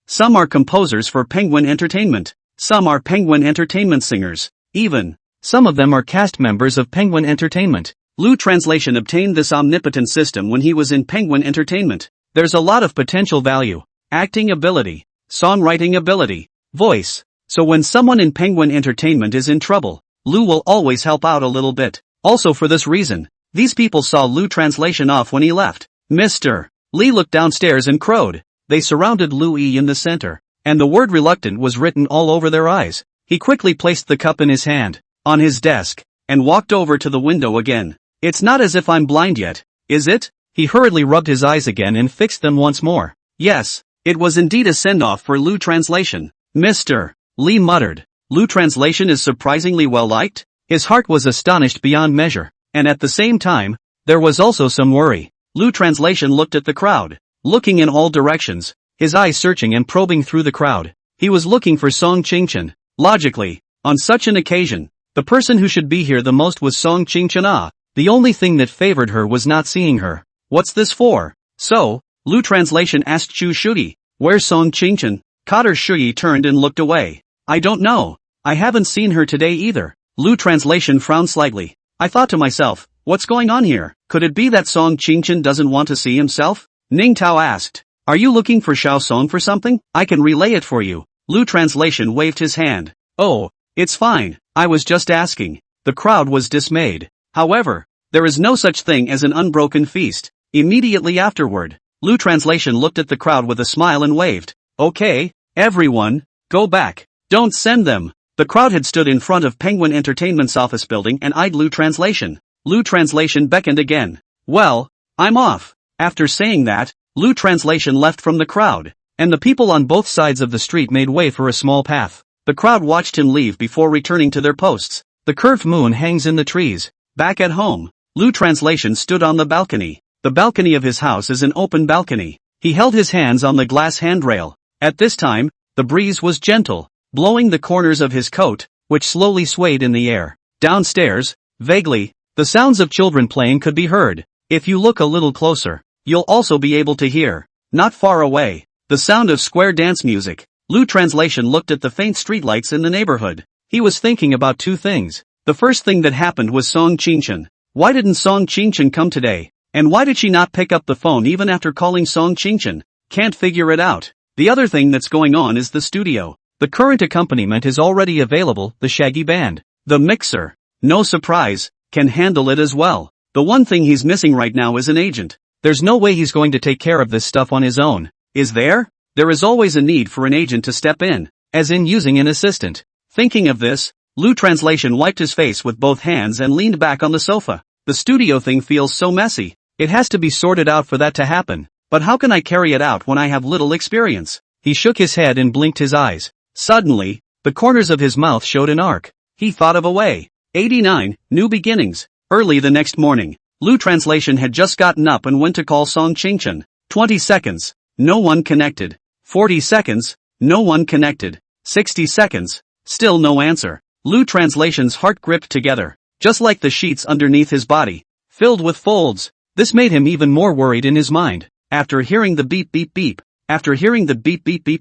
Some are composers for Penguin Entertainment. Some are Penguin Entertainment singers. Even, some of them are cast members of Penguin Entertainment. Lu Translation obtained this omnipotent system when he was in Penguin Entertainment. There's a lot of potential value, acting ability, songwriting ability, voice. So when someone in Penguin Entertainment is in trouble, Lu will always help out a little bit. Also for this reason, these people saw Lu Translation off when he left. Mr. Li looked downstairs and crowed. They surrounded Lu Yi in the center, and the word reluctant was written all over their eyes. He quickly placed the cup in his hand, on his desk, and walked over to the window again. It's not as if I'm blind yet, is it? He hurriedly rubbed his eyes again and fixed them once more. Yes, it was indeed a send-off for Lu Translation. Mr. Li muttered. Lu Translation is surprisingly well liked? His heart was astonished beyond measure, and at the same time, there was also some worry. Lu Translation looked at the crowd, looking in all directions, his eyes searching and probing through the crowd. He was looking for Song Qingchen. Logically, on such an occasion, the person who should be here the most was Song Qingchen. The only thing that favored her was not seeing her. What's this for? So, Lu Translation asked Chu Shuyi, where's Song Qingchen? Cotter Shuyi turned and looked away. I don't know. I haven't seen her today either. Lu Translation frowned slightly. I thought to myself, what's going on here? Could it be that Song Qingchen doesn't want to see himself? Ning Tao asked. Are you looking for Xiao Song for something? I can relay it for you. Lu Translation waved his hand. Oh, it's fine, I was just asking. The crowd was dismayed. However, there is no such thing as an unbroken feast. Immediately afterward, Lu Translation looked at the crowd with a smile and waved. Okay, everyone, go back. Don't send them. The crowd had stood in front of Penguin Entertainment's office building and eyed Lu Translation. Lu Translation beckoned again. Well, I'm off. After saying that, Lu Translation left from the crowd, and the people on both sides of the street made way for a small path. The crowd watched him leave before returning to their posts. The curved moon hangs in the trees. Back at home, Lu Translation stood on the balcony. The balcony of his house is an open balcony. He held his hands on the glass handrail. At this time, the breeze was gentle, blowing the corners of his coat, which slowly swayed in the air. Downstairs, vaguely, the sounds of children playing could be heard. If you look a little closer, you'll also be able to hear, not far away, the sound of square dance music. Lu Translation looked at the faint streetlights in the neighborhood. He was thinking about two things. The first thing that happened was Song Qingchen. Why didn't Song Qingchen come today? And why did she not pick up the phone even after calling Song Qingchen? Can't figure it out. The other thing that's going on is the studio. The current accompaniment is already available, the Shaggy Band. The mixer, no surprise, can handle it as well. The one thing he's missing right now is an agent. There's no way he's going to take care of this stuff on his own. Is there? There is always a need for an agent to step in, as in using an assistant. Thinking of this, Lu Translation wiped his face with both hands and leaned back on the sofa. The studio thing feels so messy. It has to be sorted out for that to happen. But how can I carry it out when I have little experience? He shook his head and blinked his eyes. Suddenly, the corners of his mouth showed an arc. He thought of a way. 89, New Beginnings. Early the next morning, Lu Translation had just gotten up and went to call Song Qingchen. 20 seconds. No one connected. 40 seconds. No one connected. 60 seconds. Still no answer. Lu Translation's heart gripped together, just like the sheets underneath his body, filled with folds. This made him even more worried in his mind. After hearing the beep beep beep,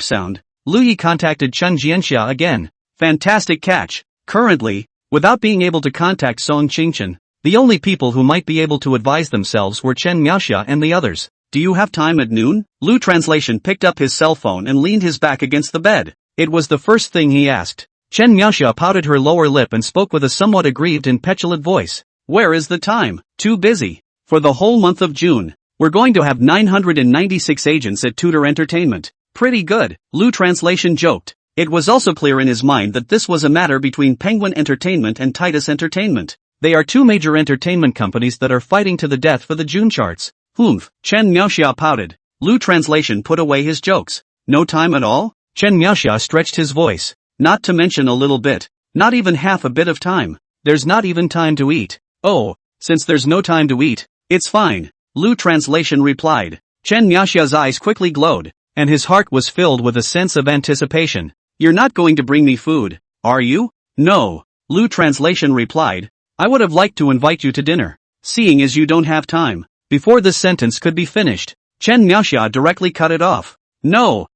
sound, Lu Yi contacted Chen Jianxia again. Fantastic catch. Currently, without being able to contact Song Qingchen, the only people who might be able to advise themselves were Chen Miaoxia and the others. Do you have time at noon? Lu Translation picked up his cell phone and leaned his back against the bed. It was the first thing he asked. Chen Miaoxia pouted her lower lip and spoke with a somewhat aggrieved and petulant voice. Where is the time? Too busy. For the whole month of June, we're going to have 996 agents at Tutor Entertainment. Pretty good, Lu Translation joked. It was also clear in his mind that this was a matter between Penguin Entertainment and Titus Entertainment. They are two major entertainment companies that are fighting to the death for the June charts. Humph, Chen Miaoxia pouted. Lu Translation put away his jokes. No time at all? Chen Miaoxia stretched his voice. Not to mention a little bit. Not even half a bit of time. There's not even time to eat. Oh, since there's no time to eat, it's fine, Lu Translation replied. Chen Miaoxia's eyes quickly glowed, and his heart was filled with a sense of anticipation. You're not going to bring me food, are you? No, Lu Translation replied. I would have liked to invite you to dinner, seeing as you don't have time. Before this sentence could be finished, Chen Miaoxia directly cut it off. No,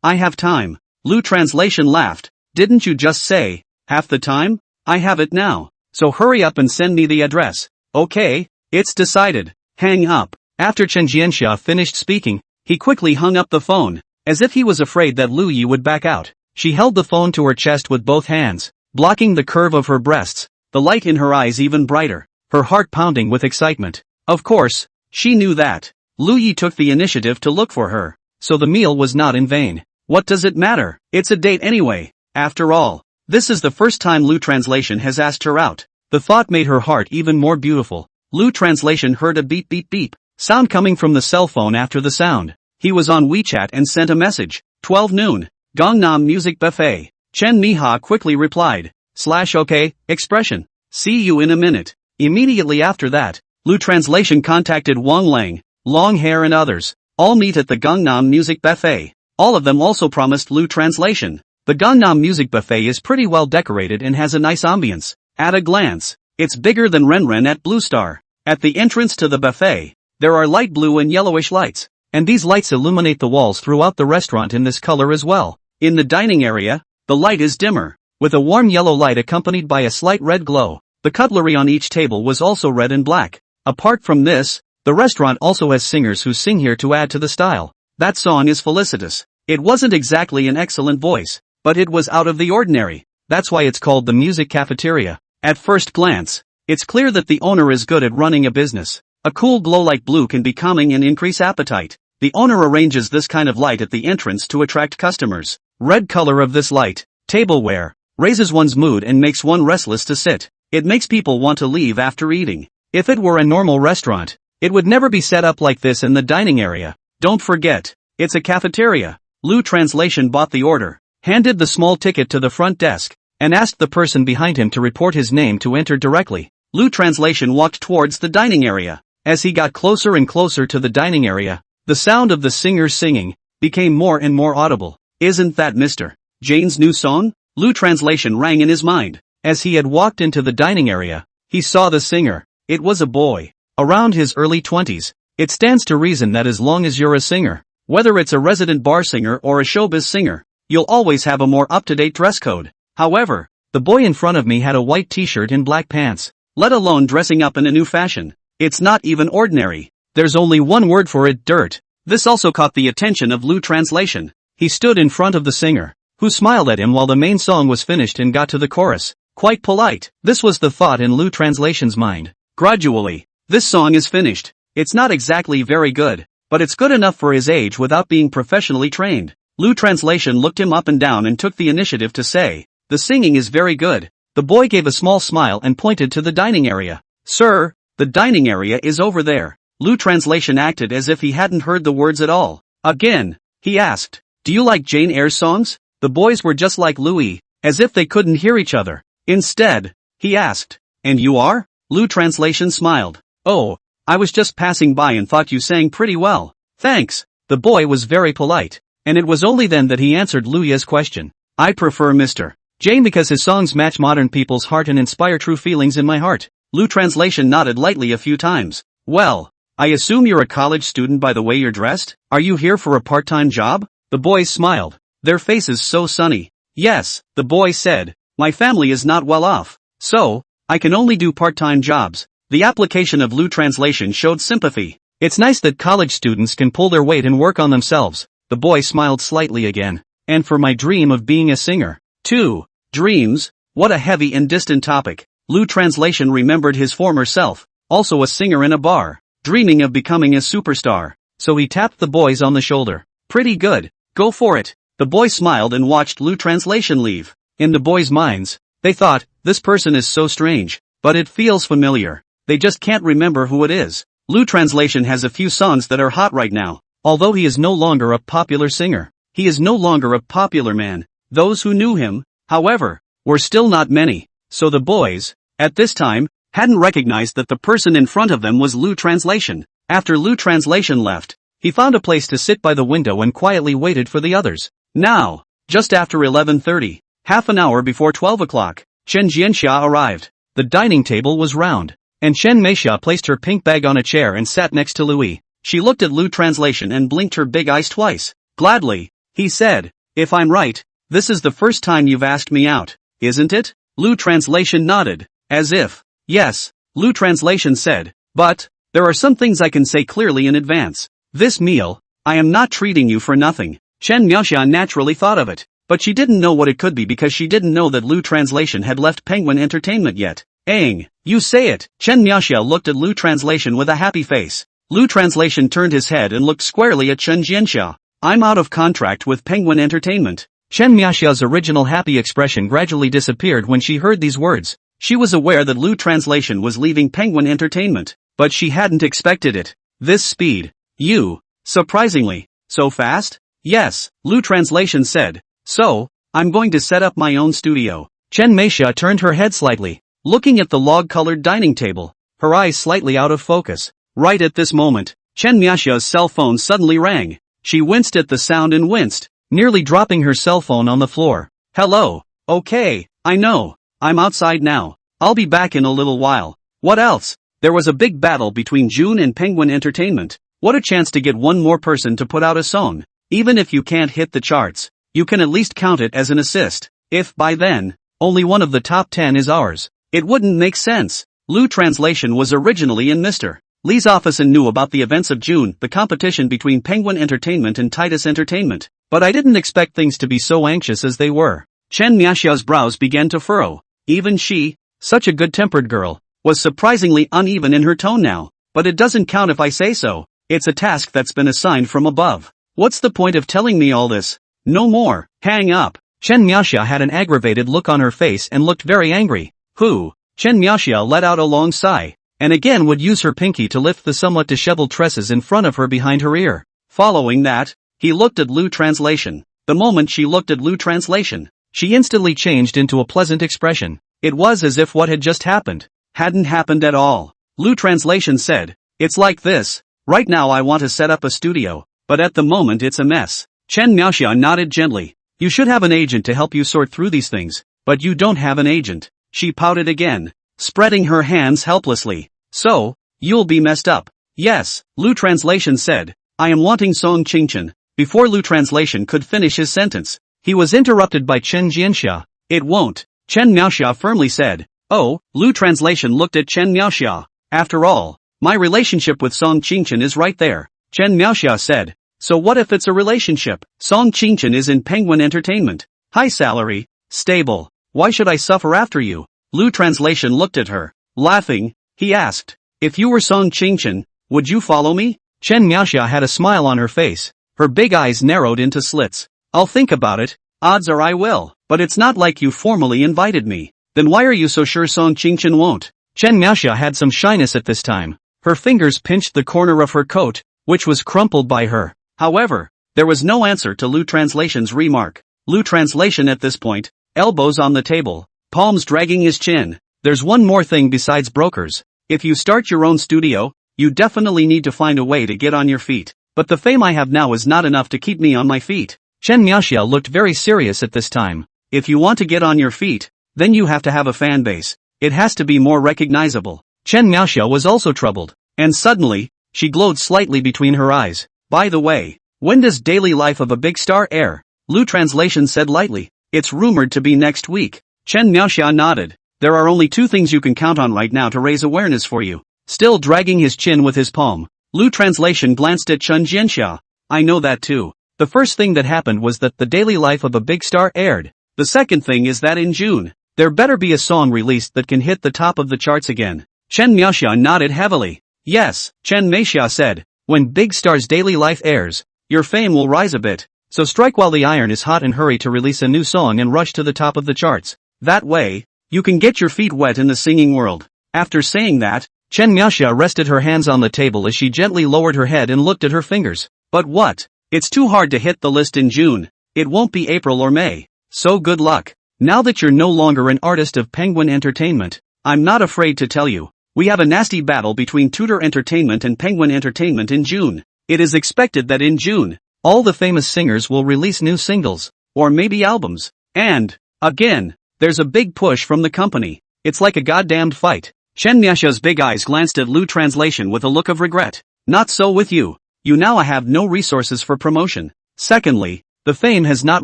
I have time. Lu Translation laughed. Didn't you just say, half the time? I have it now. So hurry up and send me the address. Okay, it's decided. Hang up. After Chen Jianxia finished speaking, he quickly hung up the phone, as if he was afraid that Lu Yi would back out. She held the phone to her chest with both hands, blocking the curve of her breasts, the light in her eyes even brighter, her heart pounding with excitement. Of course, she knew that Lu Yi took the initiative to look for her, so the meal was not in vain. What does it matter? It's a date anyway. After all, this is the first time Lu Translation has asked her out. The thought made her heart even more beautiful. Lu Translation heard a beep beep beep sound coming from the cell phone. After the sound, he was on WeChat and sent a message. 12 noon. Gangnam Music Buffet. Chen Miha quickly replied. okay, expression. See you in a minute. Immediately after that, Lu Translation contacted Wang Lang, Long Hair and others. All meet at the Gangnam Music Buffet. All of them also promised Lu Translation. The Gangnam Music Buffet is pretty well decorated and has a nice ambience. At a glance, it's bigger than Renren at Blue Star. At the entrance to the buffet, there are light blue and yellowish lights, and these lights illuminate the walls throughout the restaurant in this color as well. In the dining area, the light is dimmer, with a warm yellow light accompanied by a slight red glow. The cutlery on each table was also red and black. Apart from this, the restaurant also has singers who sing here to add to the style. That song is felicitous. It wasn't exactly an excellent voice, but it was out of the ordinary. That's why it's called the music cafeteria. At first glance, it's clear that the owner is good at running a business. A cool glow like blue can be calming and increase appetite. The owner arranges this kind of light at the entrance to attract customers. Red color of this light, tableware, raises one's mood and makes one restless to sit. It makes people want to leave after eating. If it were a normal restaurant, it would never be set up like this in the dining area. Don't forget, it's a cafeteria. Lu Translation bought the order, handed the small ticket to the front desk, and asked the person behind him to report his name to enter directly. Lu Translation walked towards the dining area. As he got closer and closer to the dining area, the sound of the singers singing became more and more audible. Isn't that Mr. Jane's new song? Lu Translation rang in his mind. As he had walked into the dining area, he saw the singer. It was a boy, around his early 20s. It stands to reason that as long as you're a singer, whether it's a resident bar singer or a showbiz singer, you'll always have a more up-to-date dress code. However, the boy in front of me had a white t-shirt and black pants, let alone dressing up in a new fashion. It's not even ordinary. There's only one word for it, dirt. This also caught the attention of Lu Translation. He stood in front of the singer, who smiled at him while the main song was finished and got to the chorus. Quite polite. This was the thought in Lu Translation's mind. Gradually, this song is finished. It's not exactly very good, but it's good enough for his age without being professionally trained. Lu Translation looked him up and down and took the initiative to say, "The singing is very good." The boy gave a small smile and pointed to the dining area. "Sir, the dining area is over there." Lu Translation acted as if he hadn't heard the words at all. Again, he asked, "Do you like Jane Eyre's songs?" The boys were just like Louis, as if they couldn't hear each other. Instead, he asked, "And you are?" Lu Translation smiled. "Oh, I was just passing by and thought you sang pretty well." "Thanks." The boy was very polite, and it was only then that he answered Louis's question. "I prefer Mr. Jane because his songs match modern people's heart and inspire true feelings in my heart." Lu Translation nodded lightly a few times. "Well, I assume you're a college student by the way you're dressed? Are you here for a part-time job?" The boys smiled, their faces so sunny. "Yes," the boy said, "my family is not well off, so I can only do part-time jobs." The application of Lu Translation showed sympathy. It's nice that college students can pull their weight and work on themselves. The boy smiled slightly again. "And for my dream of being a singer, too." Dreams? What a heavy and distant topic. Lu Translation remembered his former self, also a singer in a bar, dreaming of becoming a superstar. So he tapped the boys on the shoulder. "Pretty good. Go for it." The boy smiled and watched Lu Translation leave. In the boys' minds, they thought, this person is so strange, but it feels familiar. They just can't remember who it is. Lu Translation has a few songs that are hot right now. Although he is no longer a popular singer, he is no longer a popular man. Those who knew him, however, were still not many. So the boys, at this time, hadn't recognized that the person in front of them was Lu Translation. After Lu Translation left, he found a place to sit by the window and quietly waited for the others. Now, just after 11:30, half an hour before 12 o'clock, Chen Jianxia arrived. The dining table was round, and Chen Meixia placed her pink bag on a chair and sat next to Louis. She looked at Lu Translation and blinked her big eyes twice. "Gladly," he said. "If I'm right, this is the first time you've asked me out, isn't it?" Lu Translation nodded, as if, "Yes." Lu Translation said, "But, there are some things I can say clearly in advance. This meal, I am not treating you for nothing." Chen Meixia naturally thought of it, but she didn't know what it could be because she didn't know that Lu Translation had left Penguin Entertainment yet. "Aang, you say it." Chen Meixia looked at Lu Translation with a happy face. Lu Translation turned his head and looked squarely at Chen Jianxia. "I'm out of contract with Penguin Entertainment." Chen Meixia's original happy expression gradually disappeared when she heard these words. She was aware that Lu Translation was leaving Penguin Entertainment, but she hadn't expected it. This speed. "You, surprisingly, so fast?" "Yes," Lu Translation said. "So, I'm going to set up my own studio. Chen Meixia turned her head slightly, looking at the log-colored dining table, her eyes slightly out of focus. Right at this moment, Chen Meixia's cell phone suddenly rang. She winced at the sound and winced, nearly dropping her cell phone on the floor. Hello. Okay, I know. I'm outside now. I'll be back in a little while. What else? There was a big battle between June and Penguin Entertainment. What a chance to get one more person to put out a song. Even if you can't hit the charts, you can at least count it as an assist. If, by then, only one of the top 10 is ours, it wouldn't make sense. Lu Translation was originally in Mr. Lee's office and knew about the events of June, the competition between Penguin Entertainment and Titus Entertainment. But I didn't expect things to be so anxious as they were. Chen Meixia's brows began to furrow. Even she, such a good-tempered girl, was surprisingly uneven in her tone now. But it doesn't count if I say so. It's a task that's been assigned from above. What's the point of telling me all this? No more. Hang up. Chen Meixia had an aggravated look on her face and looked very angry. Who? Chen Meixia let out a long sigh, and again would use her pinky to lift the somewhat disheveled tresses in front of her behind her ear. Following that, he looked at Lu Translation. The moment she looked at Lu Translation, she instantly changed into a pleasant expression. It was as if what had just happened hadn't happened at all. Lu Translation said, "It's like this. Right now I want to set up a studio, but at the moment it's a mess." Chen Meixia nodded gently. "You should have an agent to help you sort through these things, but you don't have an agent." She pouted again, spreading her hands helplessly. "So, you'll be messed up." "Yes," Lu Translation said. "I am wanting Song Qingchen." Before Lu Translation could finish his sentence, he was interrupted by Chen Jianxia. "It won't," Chen Meixia firmly said. "Oh," Lu Translation looked at Chen Meixia. "After all, my relationship with Song Qingchen is right there," Chen Meixia said. "So what if it's a relationship? Song Qingchen is in Penguin Entertainment. High salary, stable. Why should I suffer after you?" Lu Translation looked at her. Laughing, he asked, "If you were Song Qingchen, would you follow me?" Chen Meixia had a smile on her face. Her big eyes narrowed into slits. "I'll think about it. Odds are I will. But it's not like you formally invited me. Then why are you so sure Song Qingchen won't?" Chen Meixia had some shyness at this time. Her fingers pinched the corner of her coat, which was crumpled by her. However, there was no answer to Lu Translation's remark. Lu Translation at this point, elbows on the table, palms dragging his chin. "There's one more thing besides brokers. If you start your own studio, you definitely need to find a way to get on your feet. But the fame I have now is not enough to keep me on my feet." Chen Meixia looked very serious at this time. "If you want to get on your feet, then you have to have a fan base. It has to be more recognizable." Chen Meixia was also troubled, and suddenly, she glowed slightly between her eyes. "By the way, when does Daily Life of a Big Star air?" Lu Translation said lightly. "It's rumored to be next week." Chen Meixia nodded. "There are only two things you can count on right now to raise awareness for you." Still dragging his chin with his palm, Lu Translation glanced at Chen Jianxia. "I know that too. The first thing that happened was that the Daily Life of a Big Star aired. The second thing is that in June, there better be a song released that can hit the top of the charts again." Chen Meixia nodded heavily. "Yes," Chen Meixia said. "When Big Star's Daily Life airs, your fame will rise a bit. So strike while the iron is hot and hurry to release a new song and rush to the top of the charts. That way, you can get your feet wet in the singing world." After saying that, Chen Meixia rested her hands on the table as she gently lowered her head and looked at her fingers. "But what? It's too hard to hit the list in June. It won't be April or May. So good luck. Now that you're no longer an artist of Penguin Entertainment, I'm not afraid to tell you, we have a nasty battle between Tudor Entertainment and Penguin Entertainment in June. It is expected that in June, all the famous singers will release new singles, or maybe albums. And, again, there's a big push from the company. It's like a goddamned fight." Chen Meixia's big eyes glanced at Lu Translation with a look of regret. "Not so with you. You now have no resources for promotion. Secondly, the fame has not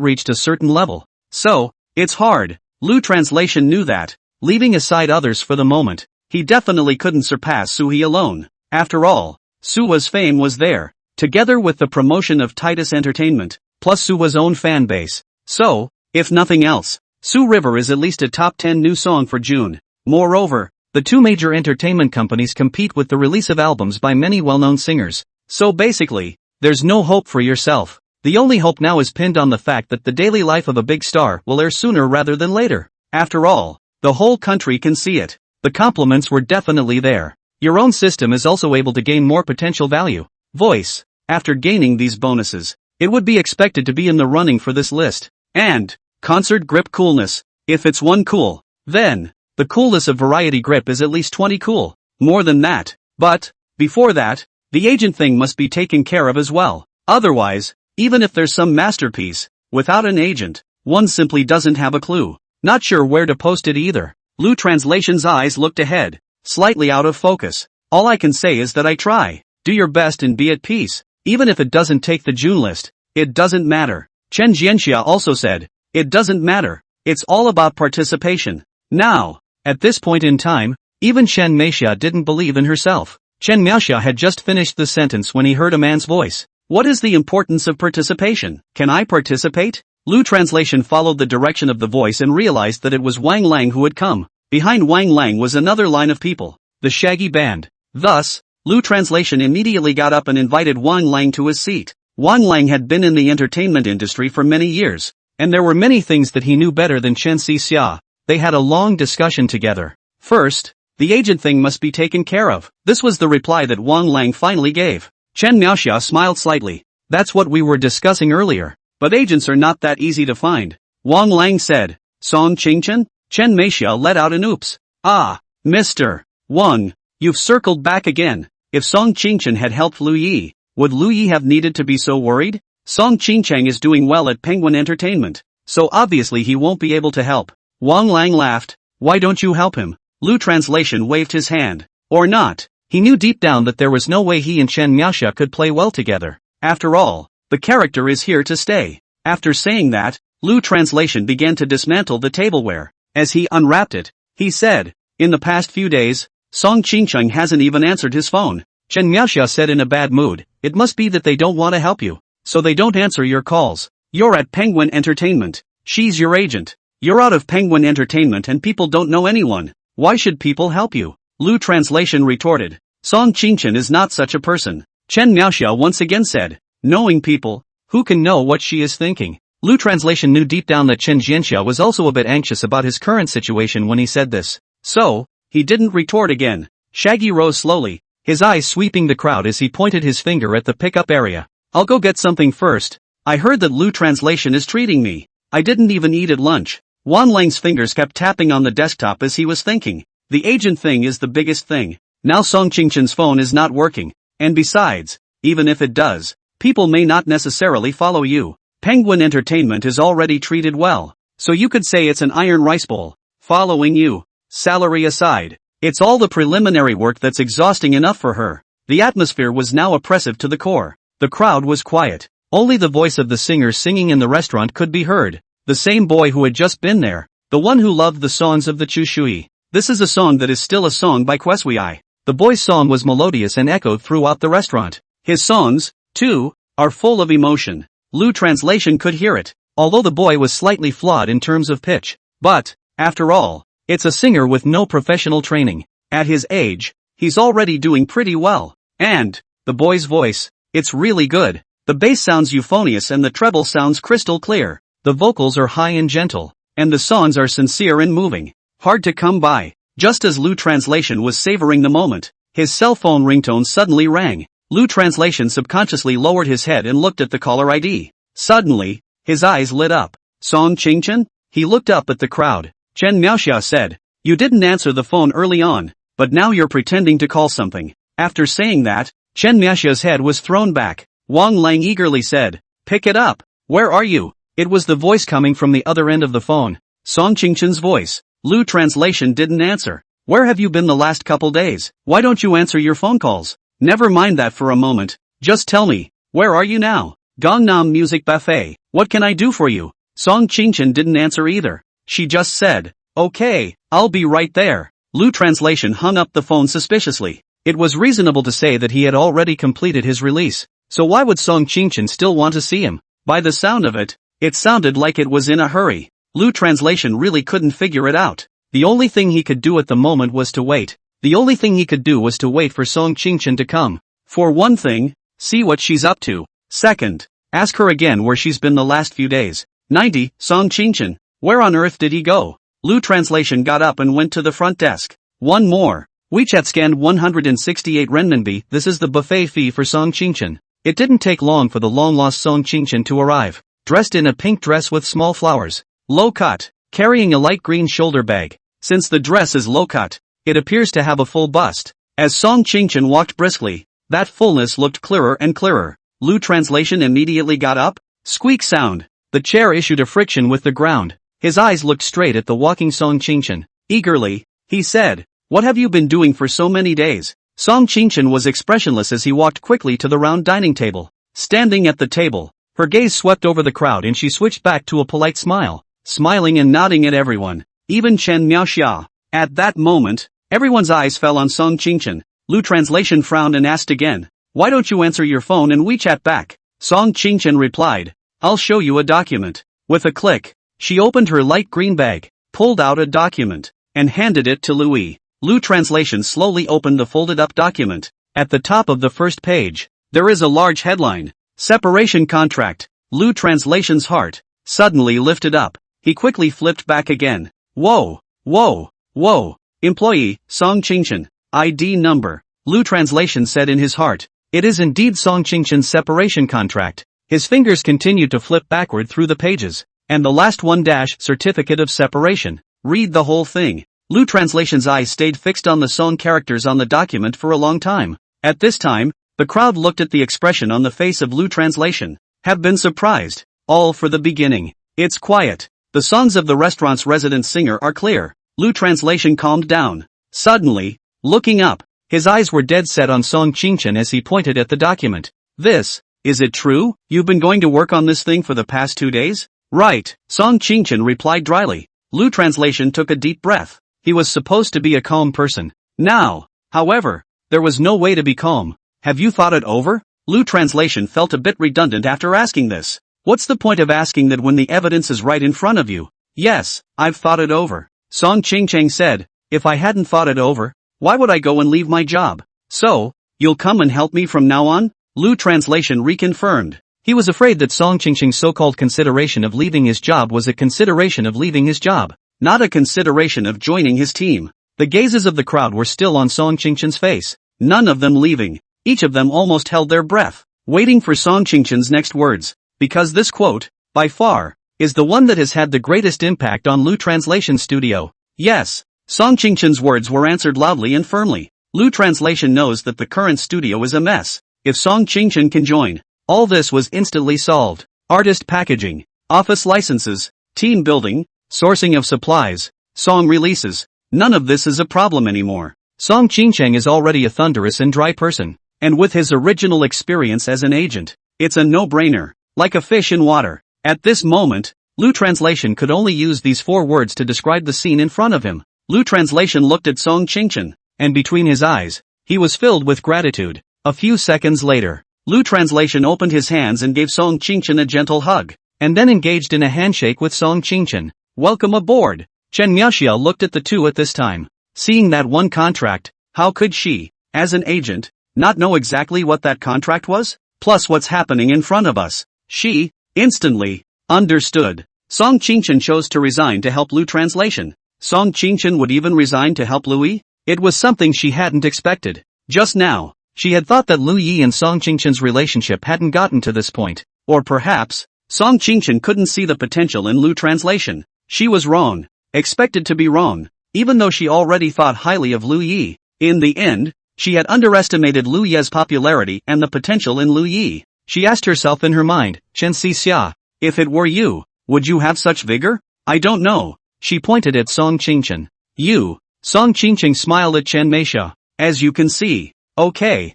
reached a certain level. So, it's hard." Lu Translation knew that, leaving aside others for the moment, he definitely couldn't surpass Suhi alone. After all, Suwa's fame was there, together with the promotion of Titus Entertainment, plus Suwa's own fan base. So, if nothing else, Su River is at least a top 10 new song for June. Moreover, the two major entertainment companies compete with the release of albums by many well-known singers. So basically, there's no hope for yourself. The only hope now is pinned on the fact that the Daily Life of a Big Star will air sooner rather than later. After all, the whole country can see it. The compliments were definitely there. Your own system is also able to gain more potential value. Voice. After gaining these bonuses, it would be expected to be in the running for this list. And, concert grip coolness. If it's 1 cool, then the coolness of variety grip is at least 20 cool. More than that. But before that, the agent thing must be taken care of as well. Otherwise, even if there's some masterpiece, without an agent, one simply doesn't have a clue. Not sure where to post it either. Lu Translation's eyes looked ahead, slightly out of focus. All I can say is that I try. Do your best and be at peace. Even if it doesn't take the June list, it doesn't matter. Chen Jianxia also said, it doesn't matter. It's all about participation. Now, at this point in time, even Chen Meixia didn't believe in herself. Chen Miaoxia had just finished the sentence when he heard a man's voice. What is the importance of participation? Can I participate? Lu Translation followed the direction of the voice and realized that it was Wang Lang who had come. Behind Wang Lang was another line of people, the Shaggy Band. Thus, Lu Translation immediately got up and invited Wang Lang to his seat. Wang Lang had been in the entertainment industry for many years, and there were many things that he knew better than Chen Xixia. They had a long discussion together. First, the agent thing must be taken care of. This was the reply that Wang Lang finally gave. Chen Miaoxia smiled slightly. That's what we were discussing earlier. But agents are not that easy to find. Wang Lang said. Song Qingchen? Chen Meixia let out an oops. Ah, Mr. Wang, you've circled back again. If Song Qingchen had helped Lu Yi, would Lu Yi have needed to be so worried? Song Qingcheng is doing well at Penguin Entertainment, so obviously he won't be able to help. Wang Lang laughed. Why don't you help him? Lu Translation waved his hand. Or not. He knew deep down that there was no way he and Chen Miaoxia could play well together. After all, the character is here to stay. After saying that, Lu Translation began to dismantle the tableware. As he unwrapped it, he said, in the past few days, Song Qingcheng hasn't even answered his phone. Chen Miaoxia said in a bad mood, it must be that they don't want to help you, so they don't answer your calls. You're at Penguin Entertainment. She's your agent. You're out of Penguin Entertainment and people don't know anyone. Why should people help you? Lu Translation retorted. Song Qingchen is not such a person. Chen Miaoxia once again said, knowing people, who can know what she is thinking? Lu Translation knew deep down that Chen Jianxia was also a bit anxious about his current situation when he said this. So, he didn't retort again. Shaggy rose slowly, his eyes sweeping the crowd as he pointed his finger at the pickup area. I'll go get something first. I heard that Lu Translation is treating me. I didn't even eat at lunch. Wang Lang's fingers kept tapping on the desktop as he was thinking. The agent thing is the biggest thing. Now Song Qingchen's phone is not working. And besides, even if it does, people may not necessarily follow you. Penguin Entertainment is already treated well. So you could say it's an iron rice bowl. Following you. Salary aside, it's all the preliminary work that's exhausting enough for her. The atmosphere was now oppressive to the core. The crowd was quiet. Only the voice of the singer singing in the restaurant could be heard. The same boy who had just been there. The one who loved the songs of the Chu Shui. This is a song that is still a song by Quesui. The boy's song was melodious and echoed throughout the restaurant. His songs, too, are full of emotion. Lu Translation could hear it, although the boy was slightly flawed in terms of pitch. But, after all, it's a singer with no professional training. At his age, he's already doing pretty well. And, the boy's voice, it's really good. The bass sounds euphonious and the treble sounds crystal clear. The vocals are high and gentle, and the songs are sincere and moving. Hard to come by. Just as Lu Translation was savoring the moment, his cell phone ringtone suddenly rang. Lu Translation subconsciously lowered his head and looked at the caller ID. Suddenly, his eyes lit up. Song Qingchen? He looked up at the crowd. Chen Miaoxia said, you didn't answer the phone early on, but now you're pretending to call something. After saying that, Chen Miaoxia's head was thrown back. Wang Lang eagerly said, pick it up. Where are you? It was the voice coming from the other end of the phone. Song Qingchen's voice. Lu Translation didn't answer. Where have you been the last couple days? Why don't you answer your phone calls? Never mind that for a moment. Just tell me, where are you now? Gangnam Music Buffet. What can I do for you? Song Qingchen didn't answer either. She just said, okay, I'll be right there. Lu Translation hung up the phone suspiciously. It was reasonable to say that he had already completed his release. So why would Song Qingchen still want to see him? By the sound of it, it sounded like it was in a hurry. Lu Translation really couldn't figure it out. The only thing he could do at the moment was to wait. The only thing he could do was to wait for Song Qingchen to come. For one thing, see what she's up to. Second, ask her again where she's been the last few days. 90, Song Qingchen. Where on earth did he go? Lu Translation got up and went to the front desk. One more. WeChat scanned 168 renminbi. This is the buffet fee for Song Qingchen. It didn't take long for the long-lost Song Qingchen to arrive, dressed in a pink dress with small flowers. Low cut, carrying a light green shoulder bag. Since the dress is low-cut, it appears to have a full bust. As Song Qingchen walked briskly, that fullness looked clearer and clearer. Lu Translation immediately got up. Squeak sound. The chair issued a friction with the ground. His eyes looked straight at the walking Song Qingchen. Eagerly, he said, "What have you been doing for so many days?" Song Qingchen was expressionless as he walked quickly to the round dining table. Standing at the table, her gaze swept over the crowd and she switched back to a polite smile, smiling and nodding at everyone, even Chen Miaoxia. At that moment, everyone's eyes fell on Song Qingchen. Lu Translation frowned and asked again, "Why don't you answer your phone and WeChat back?" Song Qingchen replied, "I'll show you a document." With a click, she opened her light green bag, pulled out a document, and handed it to Louis. Lu Translation slowly opened the folded-up document. At the top of the first page, there is a large headline, "Separation Contract." Lu Translation's heart suddenly lifted up. He quickly flipped back again. Whoa, whoa, whoa. Employee, Song Qingchen, ID number. Lu Translation said in his heart, "It is indeed Song Qingchen's separation contract." His fingers continued to flip backward through the pages. And the last one dash, certificate of separation. Read the whole thing. Lu Translation's eyes stayed fixed on the Song characters on the document for a long time. At this time, the crowd looked at the expression on the face of Lu Translation. Have been surprised. All for the beginning. It's quiet. The songs of the restaurant's resident singer are clear. Lu Translation calmed down. Suddenly, looking up, his eyes were dead set on Song Qingchen as he pointed at the document. Is it true? You've been going to work on this thing for the past 2 days? Right, Song Qingchen replied dryly. Lu Translation took a deep breath. He was supposed to be a calm person. Now, however, there was no way to be calm. Have you thought it over? Lu Translation felt a bit redundant after asking this. What's the point of asking that when the evidence is right in front of you? Yes, I've thought it over. Song Qingchen said, if I hadn't thought it over, why would I go and leave my job? So, you'll come and help me from now on? Lu Translation reconfirmed. He was afraid that Song Qingchen's so-called consideration of leaving his job was a consideration of leaving his job, not a consideration of joining his team. The gazes of the crowd were still on Song Qingchen's face, none of them leaving. Each of them almost held their breath, waiting for Song Qingchen's next words, because this quote, by far, is the one that has had the greatest impact on Lu Translation's studio. Yes, Song Qingchen's words were answered loudly and firmly. Lu Translation knows that the current studio is a mess. If Song Qingchen can join, all this was instantly solved. Artist packaging, office licenses, team building, sourcing of supplies, song releases. None of this is a problem anymore. Song Qingchen is already a thunderous and dry person, and with his original experience as an agent, it's a no-brainer, like a fish in water. At this moment, Lu Translation could only use these 4 words to describe the scene in front of him. Lu Translation looked at Song Qingchen, and between his eyes, he was filled with gratitude. A few seconds later, Lu Translation opened his hands and gave Song Qingchen a gentle hug, and then engaged in a handshake with Song Qingchen. Welcome aboard. Chen Miaoxia looked at the two at this time. Seeing that one contract, how could she, as an agent, not know exactly what that contract was? Plus what's happening in front of us. She, instantly, understood. Song Qingchen chose to resign to help Lu Translation. Song Qingchen would even resign to help Louis? It was something she hadn't expected. Just now, she had thought that Lu Yi and Song Qingchen's relationship hadn't gotten to this point. Or perhaps, Song Qingchen couldn't see the potential in Lu Translation. She was wrong. Expected to be wrong. Even though she already thought highly of Lu Yi. In the end, she had underestimated Lu Ye's popularity and the potential in Lu Yi. She asked herself in her mind, Chen Xixia, if it were you, would you have such vigor? I don't know. She pointed at Song Qingchen. You. Song Qingchen smiled at Chen Meisha. As you can see. Okay.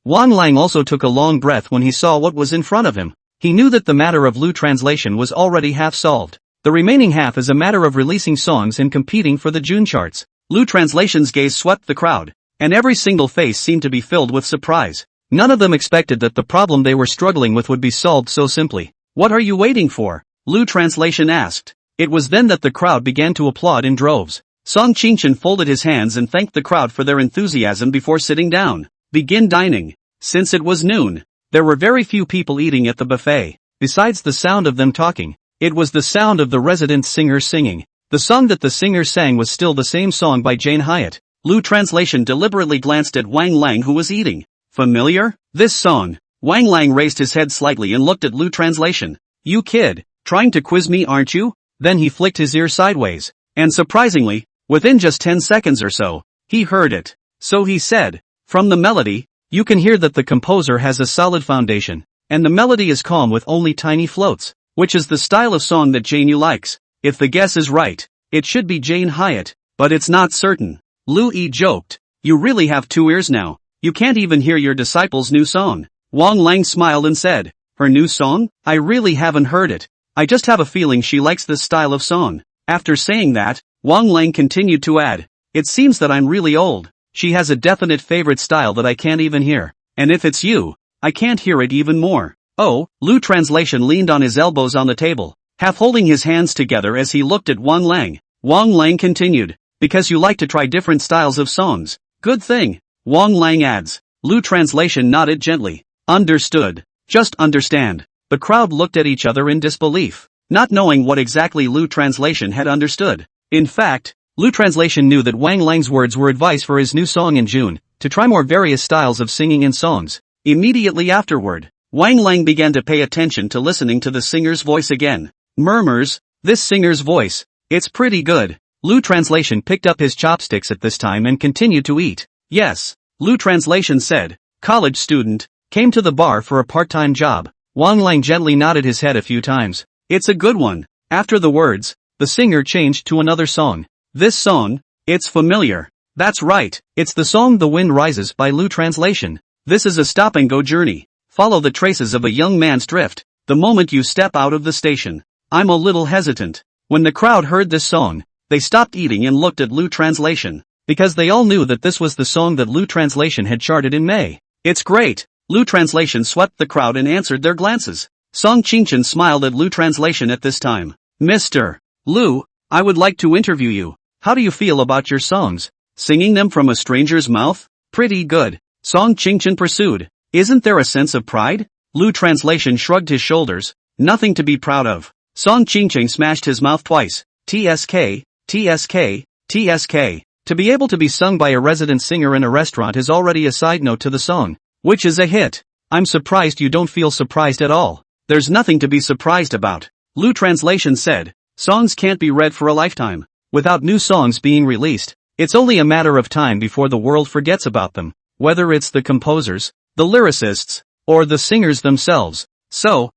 Wang Lang also took a long breath when he saw what was in front of him. He knew that the matter of Lu Translation was already half solved. The remaining half is a matter of releasing songs and competing for the June charts. Lu Translation's gaze swept the crowd, and every single face seemed to be filled with surprise. None of them expected that the problem they were struggling with would be solved so simply. What are you waiting for? Lu Translation asked. It was then that the crowd began to applaud in droves. Song Qingchen folded his hands and thanked the crowd for their enthusiasm before sitting down. Begin dining. Since it was noon, there were very few people eating at the buffet. Besides the sound of them talking, it was the sound of the resident singer singing. The song that the singer sang was still the same song by Jane Hyatt. Lu Translation deliberately glanced at Wang Lang who was eating. Familiar? This song. Wang Lang raised his head slightly and looked at Lu Translation. You kid, trying to quiz me aren't you? then he flicked his ear sideways. And surprisingly, within just 10 seconds or so, he heard it. So he said, "From the melody, you can hear that the composer has a solid foundation, and the melody is calm with only tiny floats, which is the style of song that Jane Yu likes. If the guess is right, it should be Jane Hyatt, but it's not certain." Lu Yi joked, "You really have two ears now. You can't even hear your disciple's new song." Wang Lang smiled and said, "Her new song? I really haven't heard it. I just have a feeling she likes this style of song." After saying that, Wang Lang continued to add, "It seems that I'm really old. She has a definite favorite style that I can't even hear. And if it's you, I can't hear it even more." Oh, Lu Translation leaned on his elbows on the table, half holding his hands together as he looked at Wang Lang. Wang Lang continued, "Because you like to try different styles of songs. Good thing." Wang Lang adds. Lu Translation nodded gently. "Understood. Just understand." The crowd looked at each other in disbelief, not knowing what exactly Lu Translation had understood. In fact, Lu Translation knew that Wang Lang's words were advice for his new song in June, to try more various styles of singing in songs. Immediately afterward, Wang Lang began to pay attention to listening to the singer's voice again. Murmurs, "This singer's voice, it's pretty good." Lu Translation picked up his chopsticks at this time and continued to eat. "Yes," Lu Translation said, "college student, came to the bar for a part-time job." Wang Lang gently nodded his head a few times. "It's a good one." After the words, the singer changed to another song. "This song, it's familiar." "That's right, it's the song The Wind Rises by Lu Translation. This is a stop-and-go journey. Follow the traces of a young man's drift, the moment you step out of the station." I'm a little hesitant. When the crowd heard this song, they stopped eating and looked at Lu Translation, because they all knew that this was the song that Lu Translation had charted in May. "It's great." Lu Translation swept the crowd and answered their glances. Song Qingchen smiled at Lu Translation at this time. "Mr. Lu, I would like to interview you. How do you feel about your songs? Singing them from a stranger's mouth? Pretty good." Song Qingchen pursued. "Isn't there a sense of pride?" Lu Translation shrugged his shoulders. "Nothing to be proud of." Song Qingchen smashed his mouth twice. "TSK, TSK, TSK. To be able to be sung by a resident singer in a restaurant is already a side note to the song, which is a hit. I'm surprised you don't feel surprised at all." "There's nothing to be surprised about," Lu Translation said. "Songs can't be read for a lifetime. Without new songs being released, it's only a matter of time before the world forgets about them, whether it's the composers, the lyricists, or the singers themselves. So,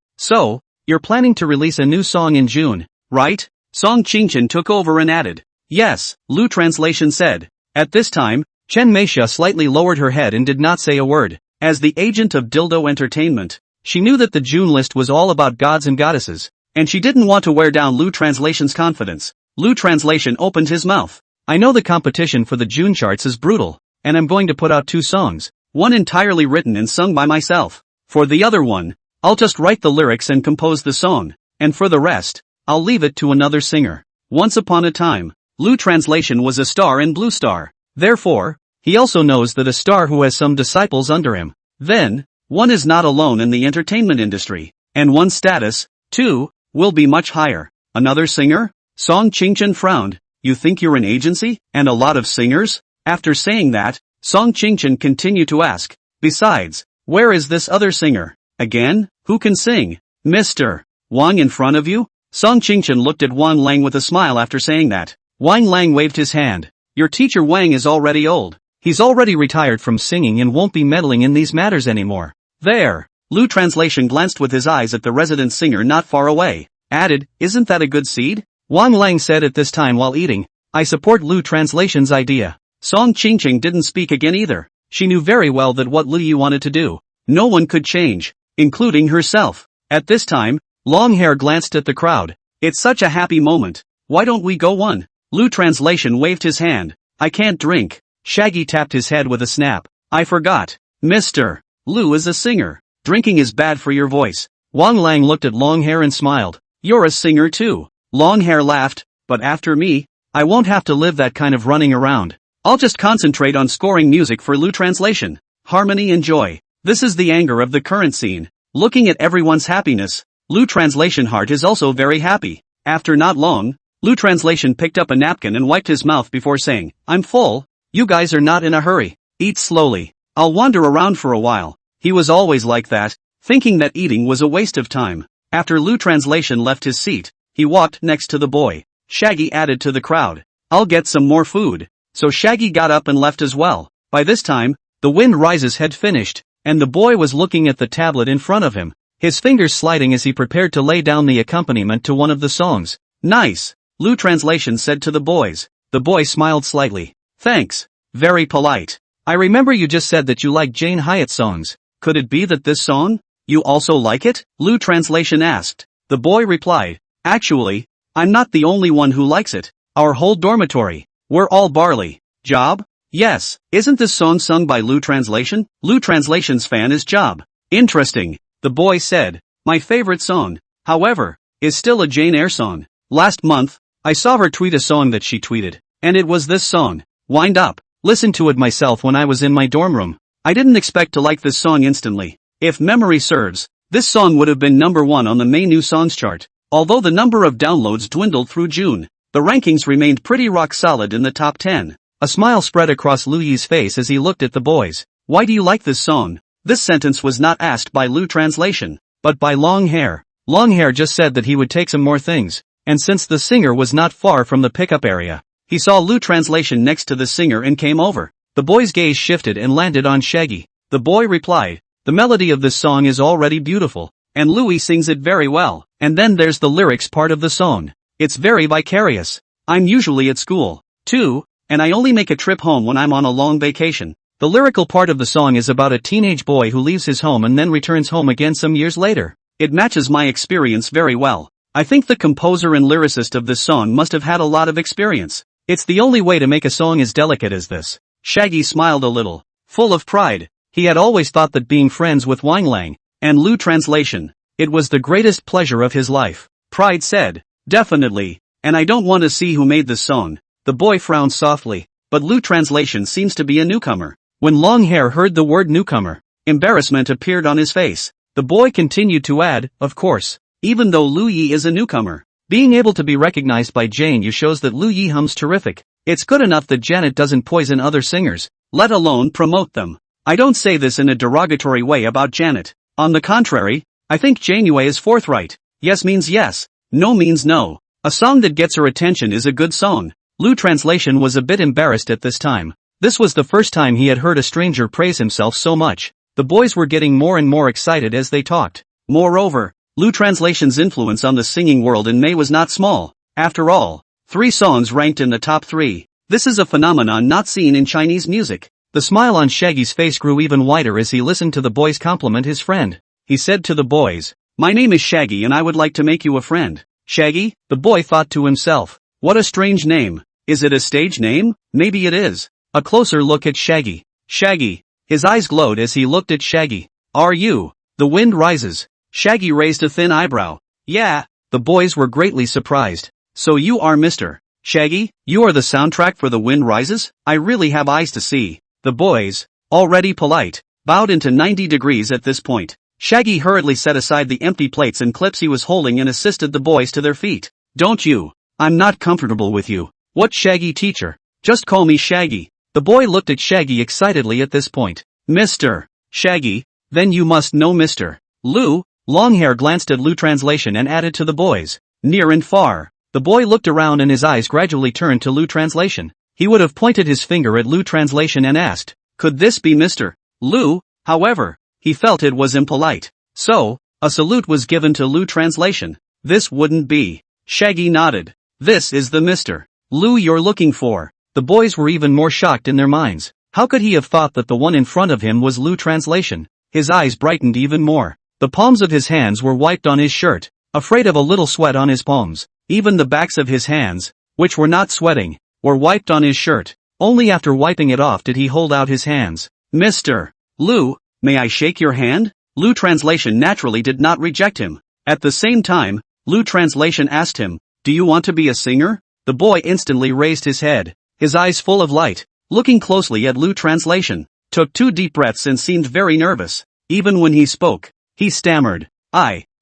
you're planning to release a new song in June, right?" Song Qingchen took over and added. "Yes," Lu Translation said. At this time, Chen Meisha slightly lowered her head and did not say a word. As the agent of Dildo Entertainment, she knew that the June list was all about gods and goddesses, and she didn't want to wear down Lu Translation's confidence. Lu Translation opened his mouth. "I know the competition for the June charts is brutal, and I'm going to put out 2 songs, one entirely written and sung by myself. For the other one, I'll just write the lyrics and compose the song, and for the rest, I'll leave it to another singer." Once upon a time, Lu Translation was a star in Blue Star. Therefore, he also knows that a star who has some disciples under him, then, one is not alone in the entertainment industry, and one's status, too, will be much higher. "Another singer?" Song Qingchen frowned. "You think you're an agency, and a lot of singers?" After saying that, Song Qingchen continued to ask, "Besides, where is this other singer? Again, who can sing? Mr. Wang in front of you?" Song Qingchen looked at Wang Lang with a smile after saying that. Wang Lang waved his hand. "Your teacher Wang is already old. He's already retired from singing and won't be meddling in these matters anymore." "There." Lu Translation glanced with his eyes at the resident singer not far away, added, "Isn't that a good seed?" Wang Lang said at this time while eating, "I support Lu Translation's idea." Song Qingchen didn't speak again either. She knew very well that what Lu Yi wanted to do, no one could change, including herself. At this time, Longhair glanced at the crowd. "It's such a happy moment. Why don't we go one?" Lu Translation waved his hand. "I can't drink." Shaggy tapped his head with a snap. "I forgot. Mr. Lu is a singer. Drinking is bad for your voice." Wang Lang looked at Longhair and smiled. "You're a singer too." Longhair laughed. "But after me, I won't have to live that kind of running around. I'll just concentrate on scoring music for Lu Translation. Harmony and joy. This is the anger of the current scene. Looking at everyone's happiness, Lu Translation heart is also very happy." After not long, Lu Translation picked up a napkin and wiped his mouth before saying, "I'm full. You guys are not in a hurry. Eat slowly. I'll wander around for a while." He was always like that, thinking that eating was a waste of time. After Lu Translation left his seat, He walked next to the boy. Shaggy added to the crowd. I'll get some more food. So Shaggy got up and left as well. By this time, The Wind Rises had finished, and the boy was looking at the tablet in front of him, his fingers sliding as he prepared to lay down the accompaniment to one of the songs. Nice, Lu Translation said to the boys. The boy smiled slightly. Thanks. Very polite. I remember you just said that you like Jane Hyatt songs. Could it be that this song? You also like it? Lu Translation asked. The boy replied. Actually, I'm not the only one who likes it. Our whole dormitory. We're all barley. Job? Yes. Isn't this song sung by Lu Translation? Lu Translation's fan is Job. Interesting. The boy said. My favorite song, however, is still a Jane Eyre song. Last month, I saw her tweet a song that she tweeted. And it was this song. Wind Up. Listened to it myself when I was in my dorm room. I didn't expect to like this song instantly. If memory serves, this song would have been #1 on the May New Songs chart. Although the number of downloads dwindled through June, the rankings remained pretty rock solid in the top 10. A smile spread across Lu Yi's face as he looked at the boys. Why do you like this song? This sentence was not asked by Lu Translation, but by Long Hair. Long Hair just said that he would take some more things, and since the singer was not far from the pickup area, he saw Lu Translation next to the singer and came over. The boy's gaze shifted and landed on Shaggy. The boy replied, the melody of this song is already beautiful, and Louis sings it very well, and then there's the lyrics part of the song. It's very vicarious. I'm usually at school, too, and I only make a trip home when I'm on a long vacation. The lyrical part of the song is about a teenage boy who leaves his home and then returns home again some years later. It matches my experience very well. I think the composer and lyricist of this song must have had a lot of experience. It's the only way to make a song as delicate as this. Shaggy smiled a little, full of pride. He had always thought that being friends with Wang Lang and Lu Translation, it was the greatest pleasure of his life. Pride said, definitely, and I don't want to see who made this song. The boy frowned softly, but Lu Translation seems to be a newcomer. When Long Hair heard the word newcomer, embarrassment appeared on his face. The boy continued to add, of course, even though Lu Yi is a newcomer, being able to be recognized by Jane Yu shows that Lu Yi hums terrific. It's good enough that Janet doesn't poison other singers, let alone promote them. I don't say this in a derogatory way about Janet. On the contrary, I think Jane Yu is forthright. Yes means yes, no means no. A song that gets her attention is a good song. Lu Translation was a bit embarrassed at this time. This was the first time he had heard a stranger praise himself so much. The boys were getting more and more excited as they talked. Moreover, Lu Translation's influence on the singing world in May was not small. After all, 3 songs ranked in the top 3. This is a phenomenon not seen in Chinese music. The smile on Shaggy's face grew even wider as he listened to the boys compliment his friend. He said to the boys, my name is Shaggy and I would like to make you a friend. Shaggy? The boy thought to himself. What a strange name. Is it a stage name? Maybe it is. A closer look at Shaggy. Shaggy. His eyes glowed as he looked at Shaggy. Are you? The Wind Rises. Shaggy raised a thin eyebrow. Yeah. The boys were greatly surprised. So you are Mr. Shaggy? You are the soundtrack for The Wind Rises? I really have eyes to see. The boys, already polite, bowed into 90 degrees at this point. Shaggy hurriedly set aside the empty plates and clips he was holding and assisted the boys to their feet. Don't you? I'm not comfortable with you. What Shaggy teacher? Just call me Shaggy. The boy looked at Shaggy excitedly at this point. Mr. Shaggy, then you must know Mr. Lu. Longhair glanced at Lu Translation and added to the boys. Near and far. The boy looked around and his eyes gradually turned to Lu Translation. He would have pointed his finger at Lu Translation and asked, could this be Mr. Lu? However, he felt it was impolite. So, a salute was given to Lu Translation. This wouldn't be. Shaggy nodded. This is the Mr. Lu you're looking for. The boys were even more shocked in their minds. How could he have thought that the one in front of him was Lu Translation? His eyes brightened even more. The palms of his hands were wiped on his shirt, afraid of a little sweat on his palms. Even the backs of his hands, which were not sweating, were wiped on his shirt. Only after wiping it off did he hold out his hands. Mr. Lu, may I shake your hand? Lu Translation naturally did not reject him. At the same time, Lu Translation asked him, do you want to be a singer? The boy instantly raised his head, his eyes full of light, looking closely at Lu Translation, took 2 deep breaths and seemed very nervous. Even when he spoke, he stammered.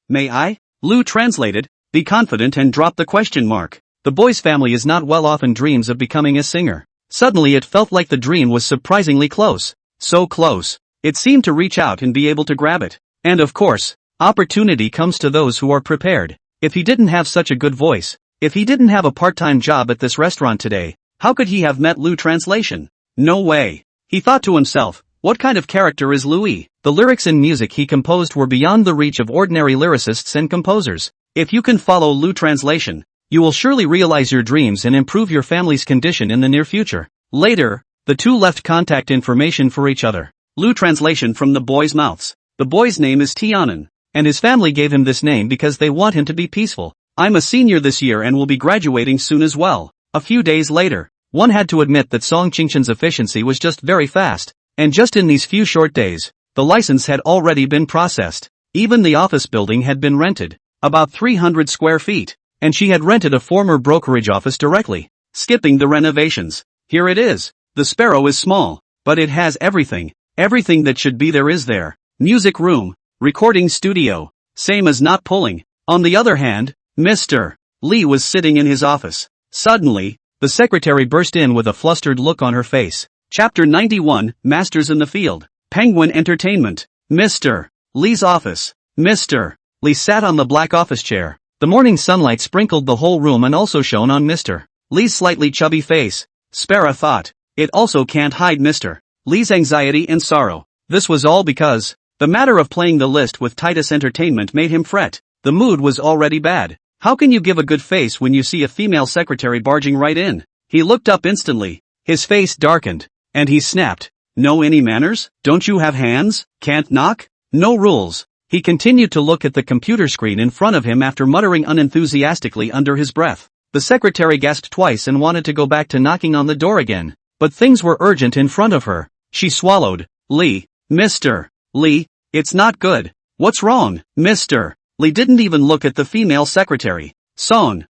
May I? Lu translated, be confident and drop the question mark. The boy's family is not well off and dreams of becoming a singer. Suddenly it felt like the dream was surprisingly close. So close, it seemed to reach out and be able to grab it. And of course, opportunity comes to those who are prepared. If he didn't have such a good voice, if he didn't have a part-time job at this restaurant today, how could he have met Lu Translation? No way. He thought to himself, what kind of character is Louis? The lyrics and music he composed were beyond the reach of ordinary lyricists and composers. If you can follow Lu Translation, you will surely realize your dreams and improve your family's condition in the near future. Later, the two left contact information for each other. Lu Translation from the boys' mouths. The boy's name is Tianan, and his family gave him this name because they want him to be peaceful. I'm a senior this year and will be graduating soon as well. A few days later, one had to admit that Song Qingshan's efficiency was just very fast, and just in these few short days, the license had already been processed. Even the office building had been rented, about 300 square feet, and she had rented a former brokerage office directly, skipping the renovations. Here it is. The Sparrow is small, but it has everything. Everything that should be there is there. Music room, recording studio, same as not pulling. On the other hand, Mr. Lee was sitting in his office. Suddenly, the secretary burst in with a flustered look on her face. Chapter 91, Masters in the Field. Penguin Entertainment. Mr. Lee's office. Mr. Lee sat on the black office chair. The morning sunlight sprinkled the whole room and also shone on Mr. Lee's slightly chubby face. Sparrow thought. It also can't hide Mr. Lee's anxiety and sorrow. This was all because the matter of playing the list with Titus Entertainment made him fret. The mood was already bad. How can you give a good face when you see a female secretary barging right in? He looked up instantly. His face darkened, and he snapped. No any manners? Don't you have hands? Can't knock? No rules. He continued to look at the computer screen in front of him after muttering unenthusiastically under his breath. The secretary gasped twice and wanted to go back to knocking on the door again. But things were urgent in front of her. She swallowed. Lee. Mr. Lee, it's not good. What's wrong? Mr. Lee didn't even look at the female secretary. Song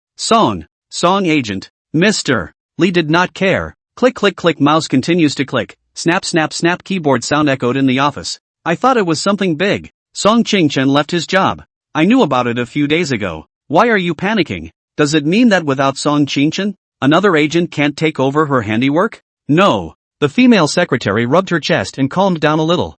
agent. Mr. Lee did not care. Click click click, mouse continues to click. Snap snap snap, keyboard sound echoed in the office. I thought it was something big. Song Qingshan left his job. I knew about it a few days ago. Why are you panicking? Does it mean that without Song Qingshan, another agent can't take over her handiwork? No. The female secretary rubbed her chest and calmed down a little.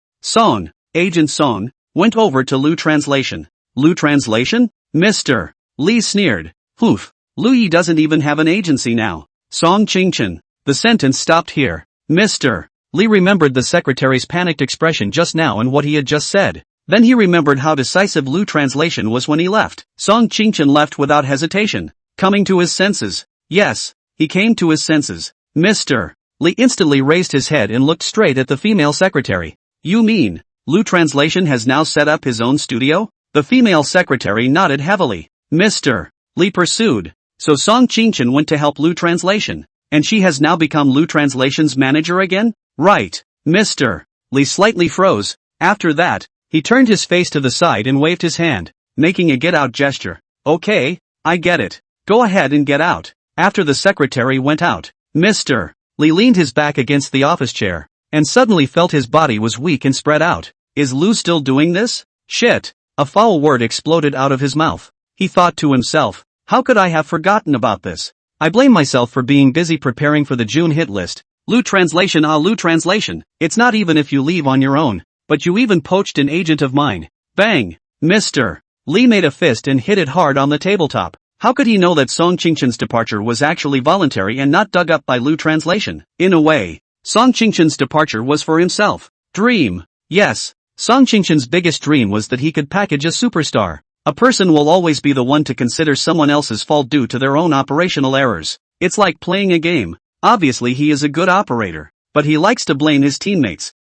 Agent Song, went over to Lu Translation. Lu Translation? Mr. Lee sneered. Poof. Louis doesn't even have an agency now. Song Qingshan. The sentence stopped here. Mr. Lee remembered the secretary's panicked expression just now and what he had just said. Then he remembered how decisive Lu Translation was when he left. Song Qingshan left without hesitation, coming to his senses. Yes, he came to his senses. Mr. Lee instantly raised his head and looked straight at the female secretary. You mean, Lu Translation has now set up his own studio? The female secretary nodded heavily. Mr. Lee pursued. So Song Qingshan went to help Lu Translation, and she has now become Lu Translation's manager again? Right. Mr. Lee slightly froze. After that, he turned his face to the side and waved his hand, making a get-out gesture. Okay, I get it. Go ahead and get out. After the secretary went out, Mr. Lee leaned his back against the office chair, and suddenly felt his body was weak and spread out. Is Lu still doing this? Shit. A foul word exploded out of his mouth. He thought to himself, how could I have forgotten about this? I blame myself for being busy preparing for the June hit list. Lu Translation, Lu Translation. It's not even if you leave on your own, but you even poached an agent of mine. Bang. Mr. Lee made a fist and hit it hard on the tabletop. How could he know that Song Qingshan's departure was actually voluntary and not dug up by Lu Translation? In a way, Song Qingshan's departure was for himself. Dream. Yes. Song Qingshan's biggest dream was that he could package a superstar. A person will always be the one to consider someone else's fault due to their own operational errors. It's like playing a game. Obviously he is a good operator, but he likes to blame his teammates.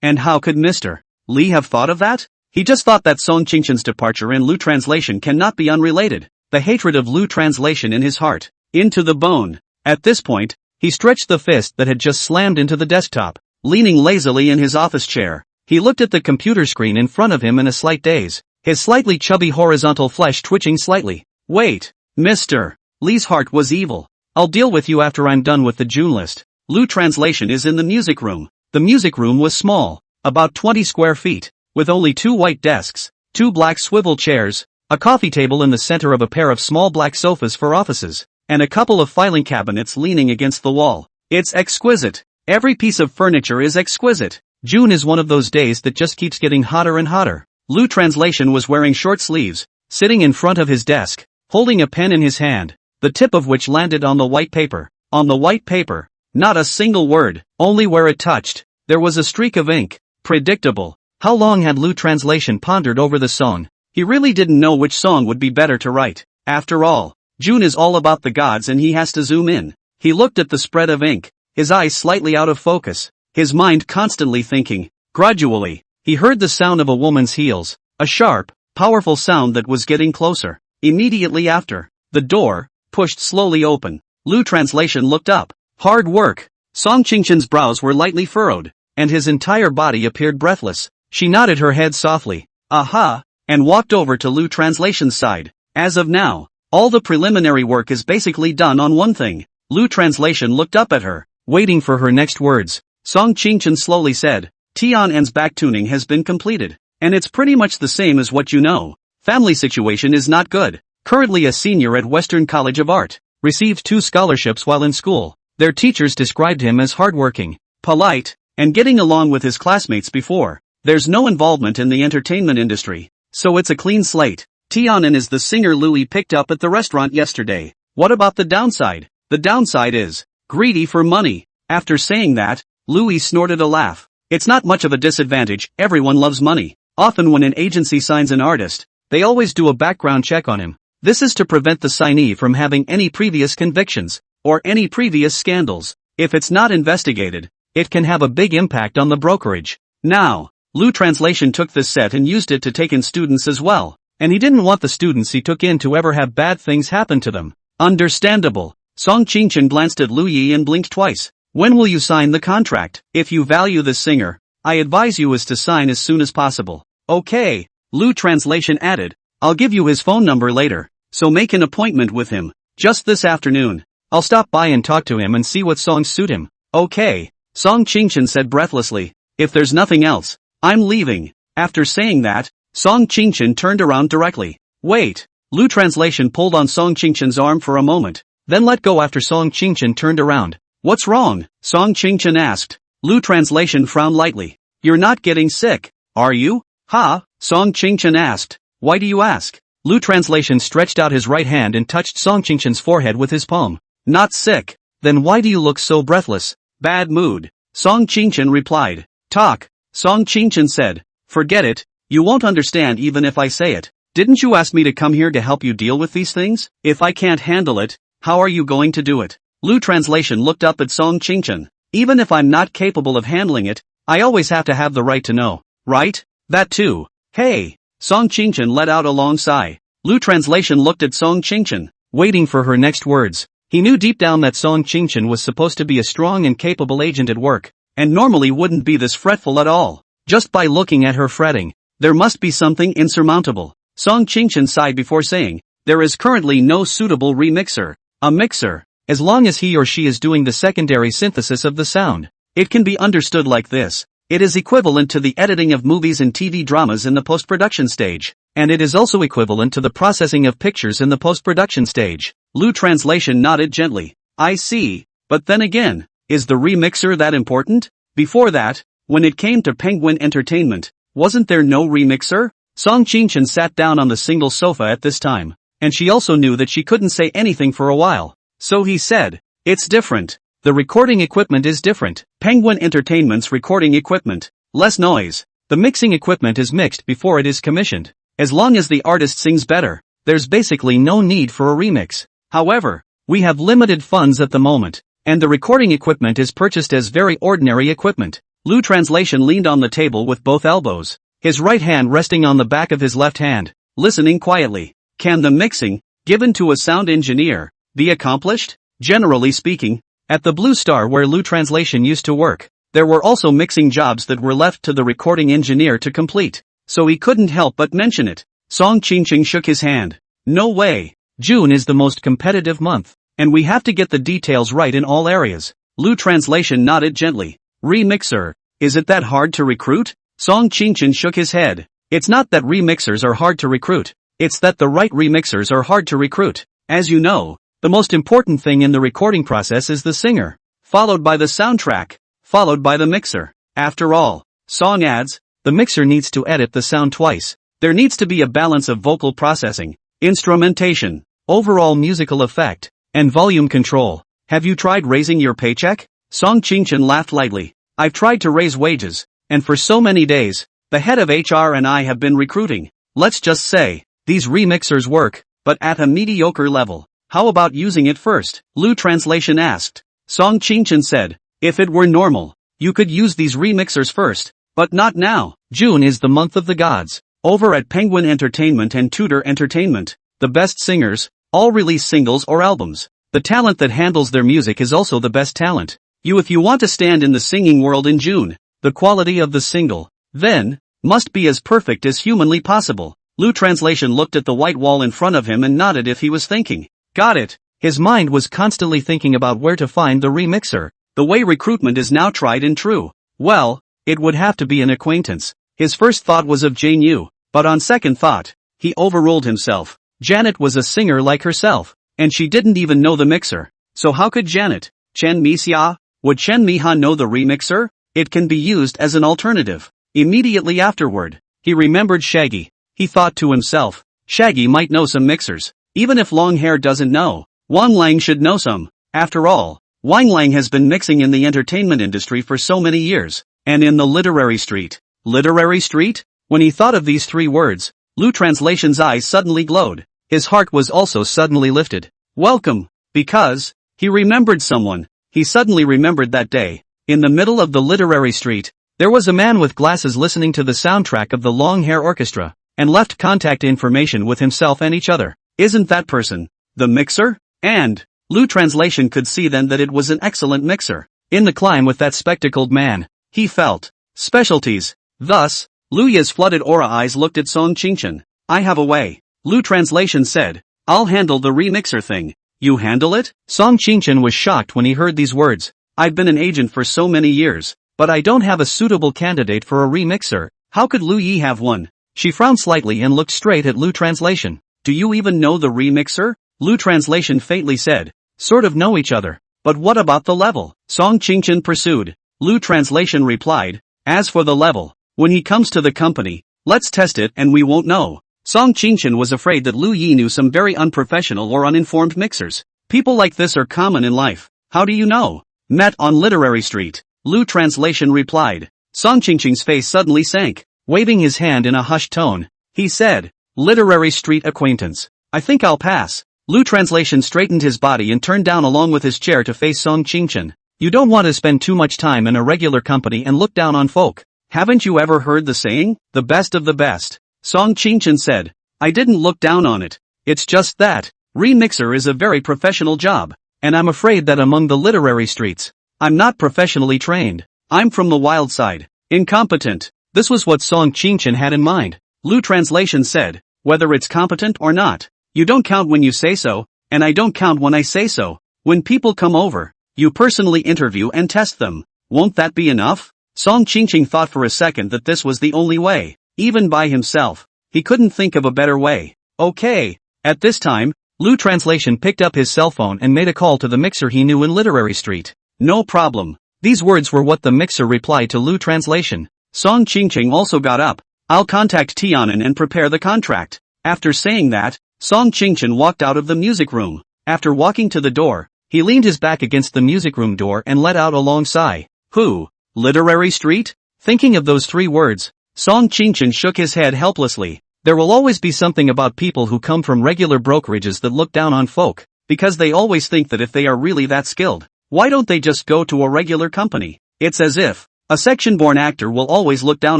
And how could Mr. Lee have thought of that? He just thought that Song Qingshan's departure and Lu Translation cannot be unrelated. The hatred of Lu Translation in his heart, into the bone. At this point, he stretched the fist that had just slammed into the desktop. Leaning lazily in his office chair, he looked at the computer screen in front of him in a slight daze, his slightly chubby horizontal flesh twitching slightly. Wait, Mr. Lee's heart was evil. I'll deal with you after I'm done with the June list. Lu Translation is in the music room. The music room was small, about 20 square feet, with only 2 white desks, 2 black swivel chairs, a coffee table in the center of a pair of small black sofas for offices, and a couple of filing cabinets leaning against the wall. It's exquisite. Every piece of furniture is exquisite. June is one of those days that just keeps getting hotter and hotter. Lu Translation was wearing short sleeves, sitting in front of his desk, holding a pen in his hand, the tip of which landed on the white paper. On the white paper, not a single word, only where it touched, there was a streak of ink. Predictable. How long had Lu Translation pondered over the song? He really didn't know which song would be better to write. After all, June is all about the gods and he has to zoom in. He looked at the spread of ink, his eyes slightly out of focus, his mind constantly thinking. Gradually, he heard the sound of a woman's heels, a sharp, powerful sound that was getting closer. Immediately after, the door pushed slowly open. Lu Translation looked up. Hard work. Song Qingqian's brows were lightly furrowed, and his entire body appeared breathless. She nodded her head softly, aha, and walked over to Lu Translation's side. As of now, all the preliminary work is basically done on one thing. Lu Translation looked up at her, waiting for her next words. Song Qingqian slowly said, Tian's backtuning has been completed, and it's pretty much the same as what you know. Family situation is not good. Currently a senior at Western College of Art, received 2 scholarships while in school. Their teachers described him as hardworking, polite, and getting along with his classmates before. There's no involvement in the entertainment industry, so it's a clean slate. Tianan is the singer Louis picked up at the restaurant yesterday. What about the downside? The downside is greedy for money. After saying that, Louis snorted a laugh. It's not much of a disadvantage, everyone loves money. Often when an agency signs an artist, they always do a background check on him. This is to prevent the signee from having any previous convictions, or any previous scandals. If it's not investigated, it can have a big impact on the brokerage. Now, Lu Translation took this set and used it to take in students as well, and he didn't want the students he took in to ever have bad things happen to them. Understandable. Song Qingqian glanced at Lu Yi and blinked twice. When will you sign the contract? If you value the singer, I advise you is to sign as soon as possible. Okay, Lu Translation added, I'll give you his phone number later, so make an appointment with him, just this afternoon. I'll stop by and talk to him and see what songs suit him. Okay, Song Qingqian said breathlessly. If there's nothing else, I'm leaving. After saying that, Song Qingqian turned around directly. Wait. Lu Translation pulled on Song Qingqian's arm for a moment, then let go after Song Qingqian turned around. What's wrong? Song Qingqian asked. Lu Translation frowned lightly. You're not getting sick, are you? Ha? Song Qingqian asked. Why do you ask? Lu Translation stretched out his right hand and touched Song Qingqian's forehead with his palm. Not sick. Then why do you look so breathless? Bad mood. Song Qingqian replied. Talk. Song Qingqian said. Forget it, you won't understand even if I say it. Didn't you ask me to come here to help you deal with these things? If I can't handle it, how are you going to do it? Lu Translation looked up at Song Qingqian. Even if I'm not capable of handling it, I always have to have the right to know, right? That too. Hey. Song Qingqian let out a long sigh. Lu Translation looked at Song Qingqian, waiting for her next words. He knew deep down that Song Qingqian was supposed to be a strong and capable agent at work, and normally wouldn't be this fretful at all. Just by looking at her fretting, there must be something insurmountable. Song Qingqian sighed before saying, there is currently no suitable remixer. A mixer, as long as he or she is doing the secondary synthesis of the sound. It can be understood like this. It is equivalent to the editing of movies and TV dramas in the post-production stage, and it is also equivalent to the processing of pictures in the post-production stage. Lu Translation nodded gently. I see, but then again, is the remixer that important? Before that, when it came to Penguin Entertainment, wasn't there no remixer? Song Qingqian sat down on the single sofa at this time, and she also knew that she couldn't say anything for a while. So he said, it's different. The recording equipment is different. Penguin Entertainment's recording equipment, less noise. The mixing equipment is mixed before it is commissioned. As long as the artist sings better, there's basically no need for a remix. However, we have limited funds at the moment, and the recording equipment is purchased as very ordinary equipment. Lu Translation leaned on the table with both elbows, his right hand resting on the back of his left hand, listening quietly. Can the mixing, given to a sound engineer, be accomplished? Generally speaking, at the Blue Star where Lu Translation used to work, there were also mixing jobs that were left to the recording engineer to complete, so he couldn't help but mention it. Song Qingqian shook his hand. No way. June is the most competitive month, and we have to get the details right in all areas. Lu Translation nodded gently. Remixer, is it that hard to recruit? Song Qingqian shook his head. It's not that remixers are hard to recruit, it's that the right remixers are hard to recruit. As you know, the most important thing in the recording process is the singer, followed by the soundtrack, followed by the mixer. After all, song ads, the mixer needs to edit the sound twice. There needs to be a balance of vocal processing, instrumentation, overall musical effect, and volume control. Have you tried raising your paycheck? Song Qingchen laughed lightly. I've tried to raise wages, and for so many days, the head of HR and I have been recruiting. Let's just say, these remixers work, but at a mediocre level. How about using it first? Lu Translation asked. Song Qingchen said, if it were normal, you could use these remixers first, but not now. June is the month of the gods. Over at Penguin Entertainment and Tudor Entertainment, the best singers, all release singles or albums. The talent that handles their music is also the best talent. If you want to stand in the singing world in June, the quality of the single, then, must be as perfect as humanly possible. Lu Translation looked at the white wall in front of him and nodded if he was thinking. Got it. His mind was constantly thinking about where to find the remixer. The way recruitment is now tried and true. Well, it would have to be an acquaintance. His first thought was of Jane Yu, but on second thought, he overruled himself. Janet was a singer like herself, and she didn't even know the mixer. So how could Janet, Chen Mixia, would Chen Miha know the remixer? It can be used as an alternative. Immediately afterward, he remembered Shaggy. He thought to himself, Shaggy might know some mixers. Even if Longhair doesn't know, Wang Lang should know some. After all, Wang Lang has been mixing in the entertainment industry for so many years, and in the literary street. Literary street? When he thought of these three words, Lu Translation's eyes suddenly glowed. His heart was also suddenly lifted. Welcome, because, he remembered someone. He suddenly remembered that day. In the middle of the literary street, there was a man with glasses listening to the soundtrack of the Long Hair Orchestra, and left contact information with himself and each other. Isn't that person the mixer? And Lu Translation could see then that it was an excellent mixer. In the climb with that spectacled man, he felt specialties. Thus, Lu Yi's flooded aura eyes looked at Song Qingchen. I have a way. Lu Translation said, I'll handle the remixer thing. You handle it? Song Qingchen was shocked when he heard these words. I've been an agent for so many years, but I don't have a suitable candidate for a remixer. How could Lu Yi have one? She frowned slightly and looked straight at Lu Translation. Do you even know the remixer? Lu Translation faintly said. Sort of know each other. But what about the level? Song Qingchen pursued. Lu Translation replied, as for the level, when he comes to the company, let's test it and we won't know. Song Qingchen was afraid that Lu Yi knew some very unprofessional or uninformed mixers. People like this are common in life. How do you know? Met on Literary Street. Lu Translation replied. Song Qingchen's face suddenly sank. Waving his hand in a hushed tone, he said, Literary Street acquaintance. I think I'll pass. Lu Translation straightened his body and turned down along with his chair to face Song Qingchen. You don't want to spend too much time in a regular company and look down on folk. Haven't you ever heard the saying, the best of the best? Song Qingchen said. I didn't look down on it. It's just that, remixer is a very professional job, and I'm afraid that among the literary streets, I'm not professionally trained. I'm from the wild side. Incompetent. This was what Song Qingchen had in mind. Lu Translation said, whether it's competent or not, you don't count when you say so, and I don't count when I say so. When people come over, you personally interview and test them. Won't that be enough? Song Qingchen thought for a second that this was the only way. Even by himself, he couldn't think of a better way. Okay. At this time, Lu Translation picked up his cell phone and made a call to the mixer he knew in Literary Street. No problem. These words were what the mixer replied to Lu Translation. Song Qingchen also got up. I'll contact Tianan and prepare the contract. After saying that, Song Qingchen walked out of the music room. After walking to the door, he leaned his back against the music room door and let out a long sigh. Who? Literary Street? Thinking of those three words, Song Qingchen shook his head helplessly. There will always be something about people who come from regular brokerages that look down on folk, because they always think that if they are really that skilled, why don't they just go to a regular company? It's as if a section-born actor will always look down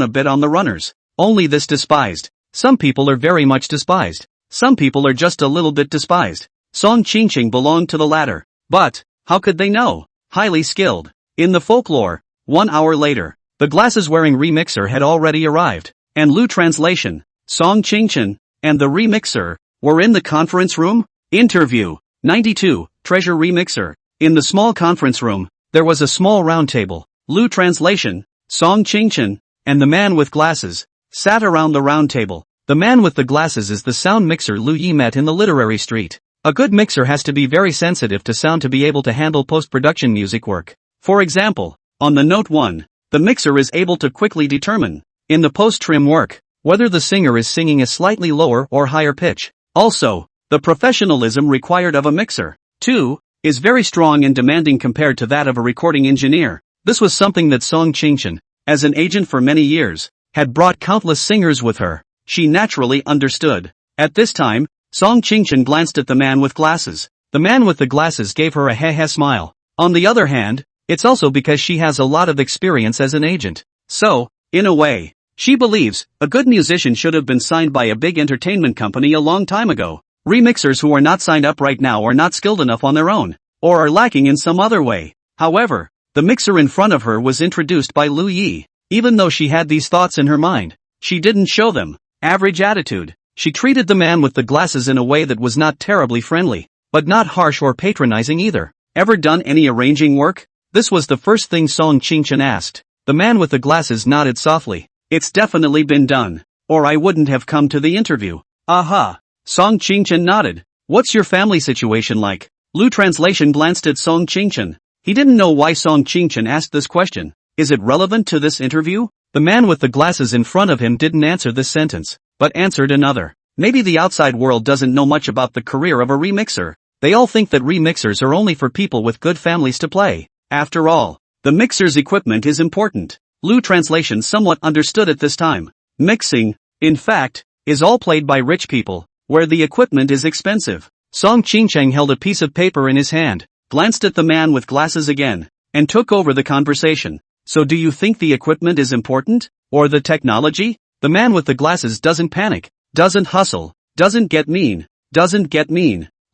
a bit on the runners. Only this despised. Some people are very much despised. Some people are just a little bit despised. Song Qingchen belonged to the latter. But, how could they know? Highly skilled. In the folklore, 1 hour later, the glasses-wearing remixer had already arrived, and Lu Translation, Song Qingchen, and the remixer were in the conference room. Interview 92, Treasure Remixer. In the small conference room, there was a small round table. Lu Translation, Song Qingchen, and the man with glasses sat around the round table. The man with the glasses is the sound mixer Lu Yi met in the Literary Street. A good mixer has to be very sensitive to sound to be able to handle post-production music work. For example, on the note 1, the mixer is able to quickly determine, in the post-trim work, whether the singer is singing a slightly lower or higher pitch. Also, the professionalism required of a mixer, 2, is very strong and demanding compared to that of a recording engineer. This was something that Song Qingchen, as an agent for many years, had brought countless singers with her. She naturally understood. At this time, Song Qingchen glanced at the man with glasses. The man with the glasses gave her a heh smile. On the other hand, it's also because she has a lot of experience as an agent. So, in a way, she believes a good musician should have been signed by a big entertainment company a long time ago. Remixers who are not signed up right now are not skilled enough on their own, or are lacking in some other way. However, the mixer in front of her was introduced by Lu Yi. Even though she had these thoughts in her mind, she didn't show them. Average attitude. She treated the man with the glasses in a way that was not terribly friendly, but not harsh or patronizing either. Ever done any arranging work? This was the first thing Song Qingchen asked. The man with the glasses nodded softly. It's definitely been done, or I wouldn't have come to the interview. Aha. Song Qingchen nodded. What's your family situation like? Lu Translation glanced at Song Qingchen. He didn't know why Song Qingchen asked this question. Is it relevant to this interview? The man with the glasses in front of him didn't answer this sentence, but answered another. Maybe the outside world doesn't know much about the career of a remixer. They all think that remixers are only for people with good families to play. After all, the mixer's equipment is important. Lu Translation somewhat understood at this time. Mixing, in fact, is all played by rich people, where the equipment is expensive. Song Qingchen held a piece of paper in his hand, glanced at the man with glasses again, and took over the conversation. So do you think the equipment is important? Or the technology? The man with the glasses doesn't panic, doesn't hustle, doesn't get mean.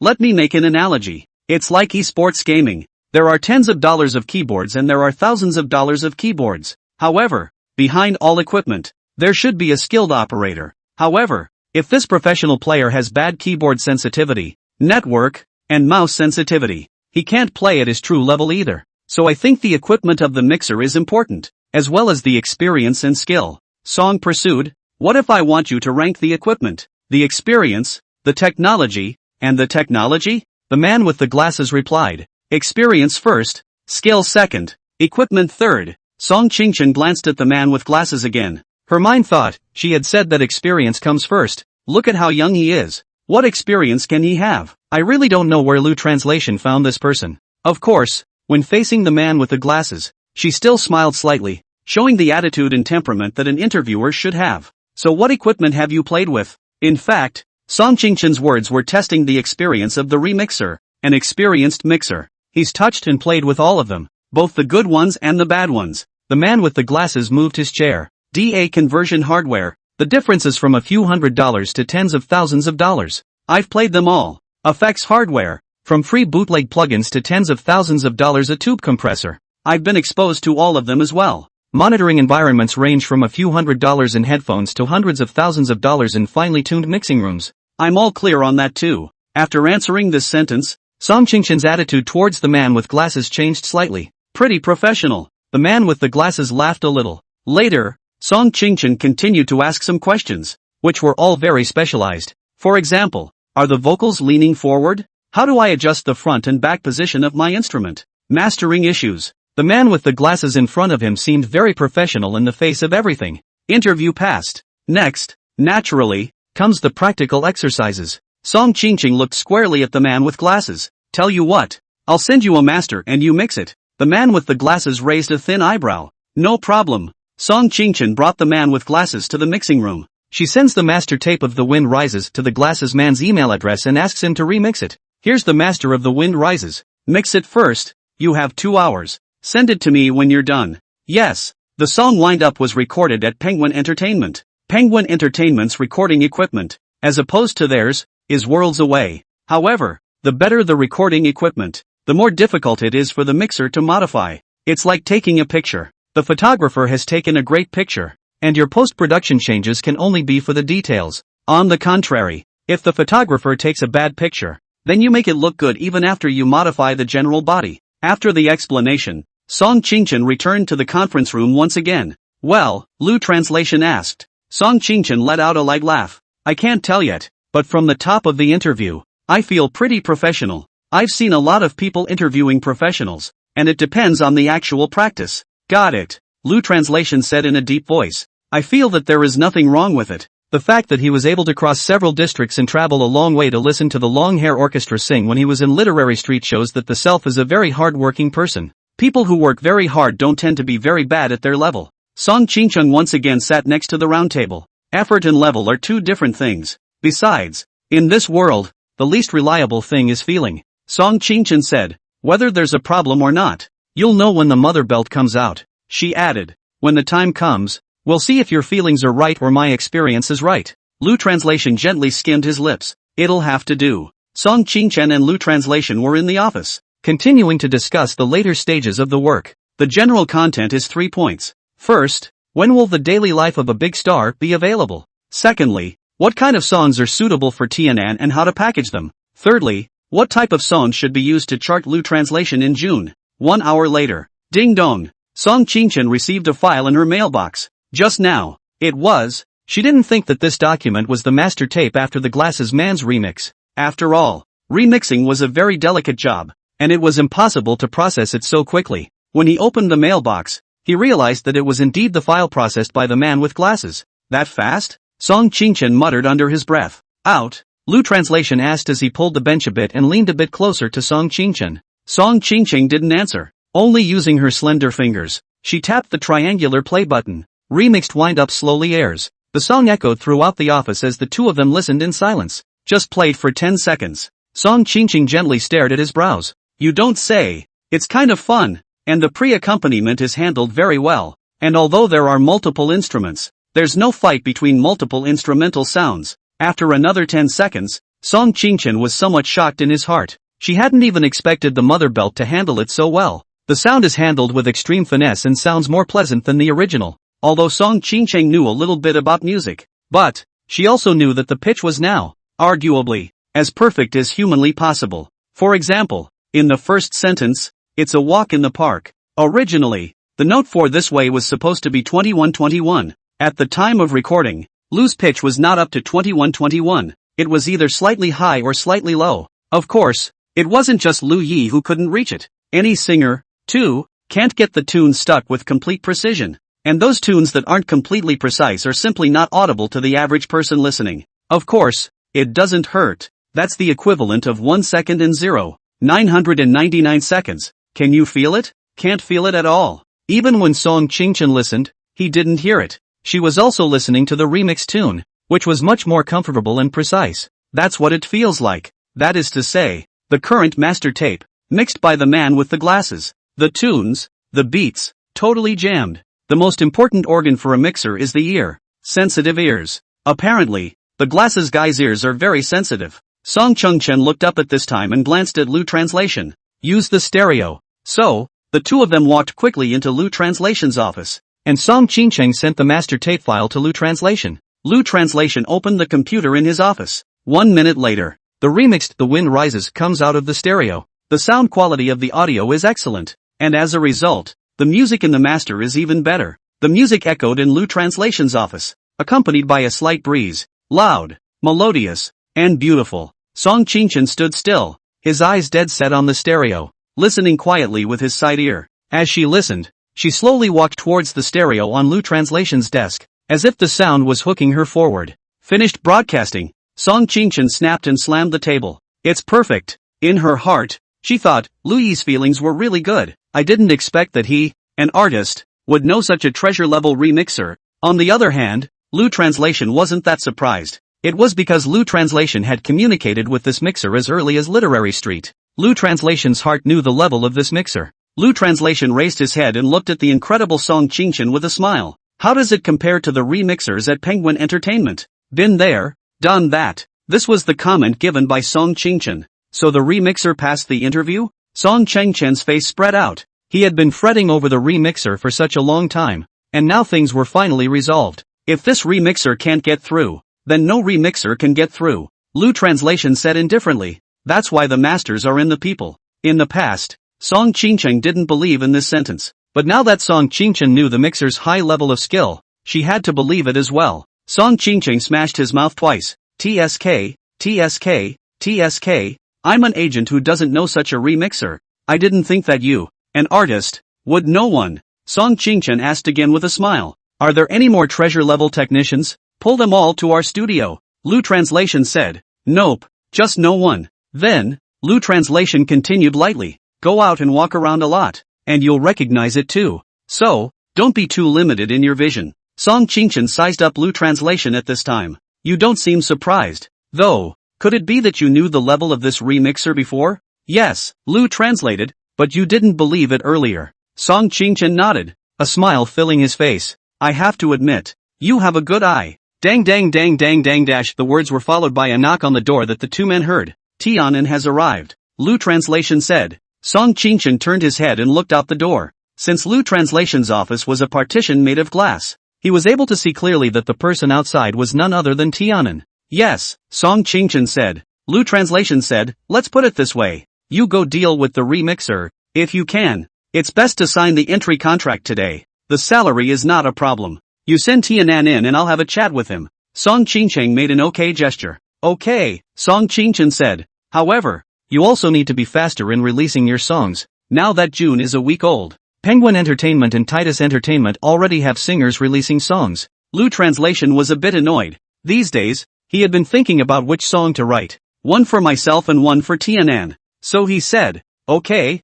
Let me make an analogy. It's like esports gaming. There are tens of dollars of keyboards and there are thousands of dollars of keyboards. However, behind all equipment, there should be a skilled operator. However, if this professional player has bad keyboard sensitivity, network, and mouse sensitivity, he can't play at his true level either. So I think the equipment of the mixer is important, as well as the experience and skill. Song pursued, what if I want you to rank the equipment, the experience, the technology, and the technology? The man with the glasses replied, experience first, skill second, equipment third. Song Qingchen glanced at the man with glasses again. Her mind thought, she had said that experience comes first. Look at how young he is. What experience can he have? I really don't know where Lu Translation found this person. Of course, when facing the man with the glasses, she still smiled slightly, showing the attitude and temperament that an interviewer should have. So what equipment have you played with? In fact, Song Qingchen's words were testing the experience of the remixer, an experienced mixer. He's touched and played with all of them, both the good ones and the bad ones. The man with the glasses moved his chair. DA conversion hardware. The difference is from a few $100s to tens of thousands of dollars. I've played them all. Effects hardware. From free bootleg plugins to tens of thousands of dollars a tube compressor. I've been exposed to all of them as well. Monitoring environments range from a few $100s in headphones to hundreds of thousands of dollars in finely tuned mixing rooms. I'm all clear on that too. After answering this sentence, Song Qingchen's attitude towards the man with glasses changed slightly. Pretty professional. The man with the glasses laughed a little. Later, Song Qingchen continued to ask some questions, which were all very specialized. For example, are the vocals leaning forward? How do I adjust the front and back position of my instrument? Mastering issues. The man with the glasses in front of him seemed very professional in the face of everything. Interview passed. Next, naturally, comes the practical exercises. Song Qingchen looked squarely at the man with glasses. Tell you what, I'll send you a master and you mix it. The man with the glasses raised a thin eyebrow. No problem. Song Qingchen brought the man with glasses to the mixing room. She sends the master tape of The Wind Rises to the glasses man's email address and asks him to remix it. Here's the master of The Wind Rises. Mix it first. You have 2 hours. Send it to me when you're done. Yes. The song wind-up was recorded at Penguin Entertainment. Penguin Entertainment's recording equipment, as opposed to theirs, is worlds away. However, the better the recording equipment, the more difficult it is for the mixer to modify. It's like taking a picture. The photographer has taken a great picture, and your post-production changes can only be for the details. On the contrary, if the photographer takes a bad picture, then you make it look good even after you modify the general body. After the explanation, Song Qingchen returned to the conference room once again. Well, Lu Translation asked. Song Qingchen let out a light laugh. I can't tell yet, but from the top of the interview, I feel pretty professional. I've seen a lot of people interviewing professionals, and it depends on the actual practice. Got it, Lu Translation said in a deep voice. I feel that there is nothing wrong with it. The fact that he was able to cross several districts and travel a long way to listen to the long hair orchestra sing when he was in literary street shows that the self is a very hard-working person. People who work very hard don't tend to be very bad at their level. Song Ching-chung once again sat next to the round table. Effort and level are two different things. Besides, in this world, the least reliable thing is feeling. Song Ching-chung said, whether there's a problem or not, you'll know when the mother belt comes out. She added, when the time comes, we'll see if your feelings are right or my experience is right. Lu Translation gently skimmed his lips. It'll have to do. Song Ching-chen and Lu Translation were in the office, continuing to discuss the later stages of the work. The general content is 3 points. First, when will the daily life of a big star be available? Secondly, what kind of songs are suitable for TNN and how to package them? Thirdly, what type of songs should be used to chart Lu Translation in June? 1 hour later. Ding dong. Song Ching-chen received a file in her mailbox. Just now. It was. She didn't think that this document was the master tape after the Glasses Man's remix. After all, remixing was a very delicate job, and it was impossible to process it so quickly. When he opened the mailbox, he realized that it was indeed the file processed by the man with glasses. That fast? Song Ching-chen muttered under his breath. Out? Lu Translation asked as he pulled the bench a bit and leaned a bit closer to Song Ching-chen. Song Ching-chen didn't answer. Only using her slender fingers, she tapped the triangular play button. Remixed wind-up slowly airs. The song echoed throughout the office as the two of them listened in silence. Just played for 10 seconds. Song Ching-chen gently stared at his brows. You don't say. It's kind of fun, and the pre-accompaniment is handled very well. And although there are multiple instruments, there's no fight between multiple instrumental sounds. After another 10 seconds, Song Ching-chen was somewhat shocked in his heart. She hadn't even expected the mother belt to handle it so well. The sound is handled with extreme finesse and sounds more pleasant than the original. Although Song Ching-chen knew a little bit about music, but she also knew that the pitch was now, arguably, as perfect as humanly possible. For example, in the first sentence, it's a walk in the park. Originally, the note for this way was supposed to be 21-21. At the time of recording, Lu's pitch was not up to 21-21. It was either slightly high or slightly low. Of course, it wasn't just Lu Yi who couldn't reach it. Any singer, too, can't get the tune stuck with complete precision. And those tunes that aren't completely precise are simply not audible to the average person listening. Of course, it doesn't hurt. That's the equivalent of 1 second and 0.999 seconds. Can you feel it? Can't feel it at all. Even when Song Ching-chen listened, he didn't hear it. She was also listening to the remix tune, which was much more comfortable and precise. That's what it feels like. That is to say, the current master tape, mixed by the man with the glasses. The tunes, the beats, totally jammed. The most important organ for a mixer is the ear. Sensitive ears. Apparently, the glasses guy's ears are very sensitive. Song Ching-chen looked up at this time and glanced at Lu Translation. Use the stereo. So, the two of them walked quickly into Lu Translation's office, and Song Ching-chen sent the master tape file to Lu Translation. Lu Translation opened the computer in his office. 1 minute later, the remixed The Wind Rises comes out of the stereo. The sound quality of the audio is excellent, and as a result, the music in the master is even better. The music echoed in Lu Translation's office, accompanied by a slight breeze. Loud, melodious, and beautiful. Song Ching-chen stood still, his eyes dead set on the stereo, listening quietly with his side ear. As she listened, she slowly walked towards the stereo on Lu Translation's desk, as if the sound was hooking her forward. Finished broadcasting. Song Ching-chen snapped and slammed the table. It's perfect. In her heart, she thought, Lu Yi's feelings were really good. I didn't expect that he, an artist, would know such a treasure-level remixer. On the other hand, Lu Translation wasn't that surprised. It was because Lu Translation had communicated with this mixer as early as Literary Street. Lu Translation's heart knew the level of this mixer. Lu Translation raised his head and looked at the incredible Song Ching-chen with a smile. How does it compare to the remixers at Penguin Entertainment? Been there, done that. This was the comment given by Song Ching-chen. So the remixer passed the interview? Song Ching-chen's face spread out. He had been fretting over the remixer for such a long time, and now things were finally resolved. If this remixer can't get through, then no remixer can get through. Lu Translation said indifferently. That's why the masters are in the people. In the past, Song Ching-chen didn't believe in this sentence, but now that Song Ching-chen knew the mixer's high level of skill, she had to believe it as well. Song Ching-chen smashed his mouth twice. TSK, TSK, TSK. I'm an agent who doesn't know such a remixer. I didn't think that you, an artist, would know one. Song Ching-chen asked again with a smile. Are there any more treasure-level technicians? Pull them all to our studio. Lu Translation said. Nope, just no one. Then, Lu Translation continued lightly. Go out and walk around a lot, and you'll recognize it too. So, don't be too limited in your vision. Song Qingchen sized up Lu Translation at this time. You don't seem surprised. Though, could it be that you knew the level of this remixer before? Yes, Lu translated, but you didn't believe it earlier. Song Qingchen nodded, a smile filling his face. I have to admit, you have a good eye. Dang dang dang dang dang dash. The words were followed by a knock on the door that the two men heard. Tianan has arrived, Lu Translation said. Song Qingchen turned his head and looked out the door. Since Lu Translation's office was a partition made of glass, he was able to see clearly that the person outside was none other than Tianan. Yes, Song Qingchen said. Lu Translation said, let's put it this way. You go deal with the remixer, if you can. It's best to sign the entry contract today. The salary is not a problem. You send Tianan in and I'll have a chat with him. Song Qingchen made an okay gesture. Okay, Song Qingchen said. However, you also need to be faster in releasing your songs, now that June is a week old. Penguin Entertainment and Titus Entertainment already have singers releasing songs. Lu Translation was a bit annoyed. These days, he had been thinking about which song to write. One for myself and one for Tianan. So he said, okay,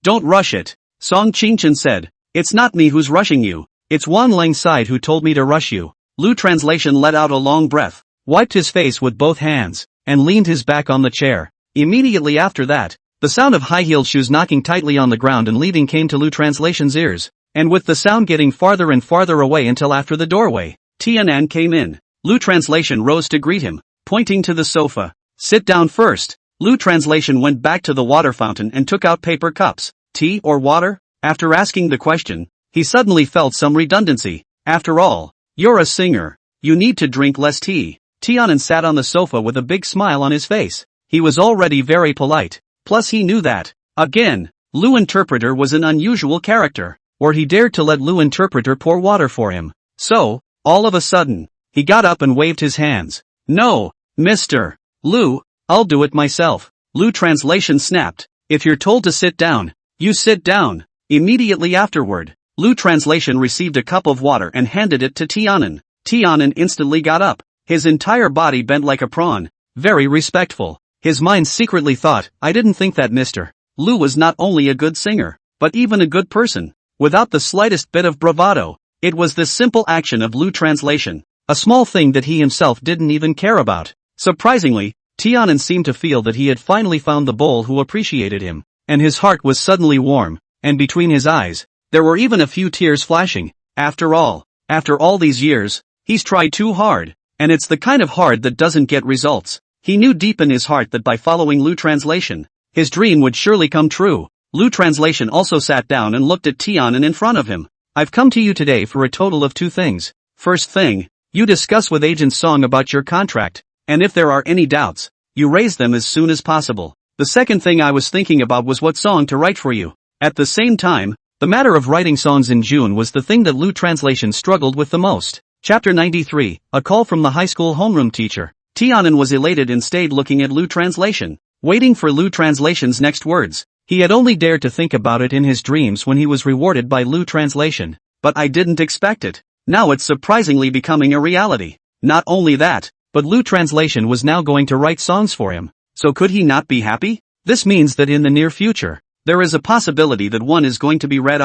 don't rush it. Song Qingchen said, it's not me who's rushing you. It's Wan Lang's side who told me to rush you. Lu Translation let out a long breath, wiped his face with both hands, and leaned his back on the chair. Immediately after that, the sound of high-heeled shoes knocking tightly on the ground and leaving came to Lu Translation's ears, and with the sound getting farther and farther away until after the doorway, Tianan came in. Lu Translation rose to greet him, pointing to the sofa. Sit down first. Lu Translation went back to the water fountain and took out paper cups. Tea or water? After asking the question, he suddenly felt some redundancy. After all, you're a singer. You need to drink less tea. Tianan sat on the sofa with a big smile on his face. He was already very polite. Plus he knew that, again, Lu Interpreter was an unusual character, or he dared to let Lu Interpreter pour water for him. So, all of a sudden, he got up and waved his hands. No, Mr. Lu, I'll do it myself. Lu Translation snapped. If you're told to sit down, you sit down. Immediately afterward, Lu Translation received a cup of water and handed it to Tianan. Tianan instantly got up, his entire body bent like a prawn. Very respectful. His mind secretly thought, I didn't think that Mr. Lu was not only a good singer, but even a good person. Without the slightest bit of bravado, it was this simple action of Lu Translation. A small thing that he himself didn't even care about. Surprisingly, Tianan seemed to feel that he had finally found the bull who appreciated him, and his heart was suddenly warm, and between his eyes, there were even a few tears flashing. After all these years, he's tried too hard, and it's the kind of hard that doesn't get results. He knew deep in his heart that by following Lu Translation, his dream would surely come true. Lu Translation also sat down and looked at Tianan in front of him. I've come to you today for a total of 2 things. First thing, you discuss with Agent Song about your contract, and if there are any doubts, you raise them as soon as possible. The second thing I was thinking about was what song to write for you. At the same time, the matter of writing songs in June was the thing that Lu Translation struggled with the most. Chapter 93, A Call from the High School Homeroom Teacher. Tianan was elated and stayed looking at Lu Translation, waiting for Lu Translation's next words. He had only dared to think about it in his dreams when he was rewarded by Lu Translation. But I didn't expect it. Now it's surprisingly becoming a reality. Not only that, but Lu Translation was now going to write songs for him. So could he not be happy? This means that in the near future, there is a possibility that one is going to be read.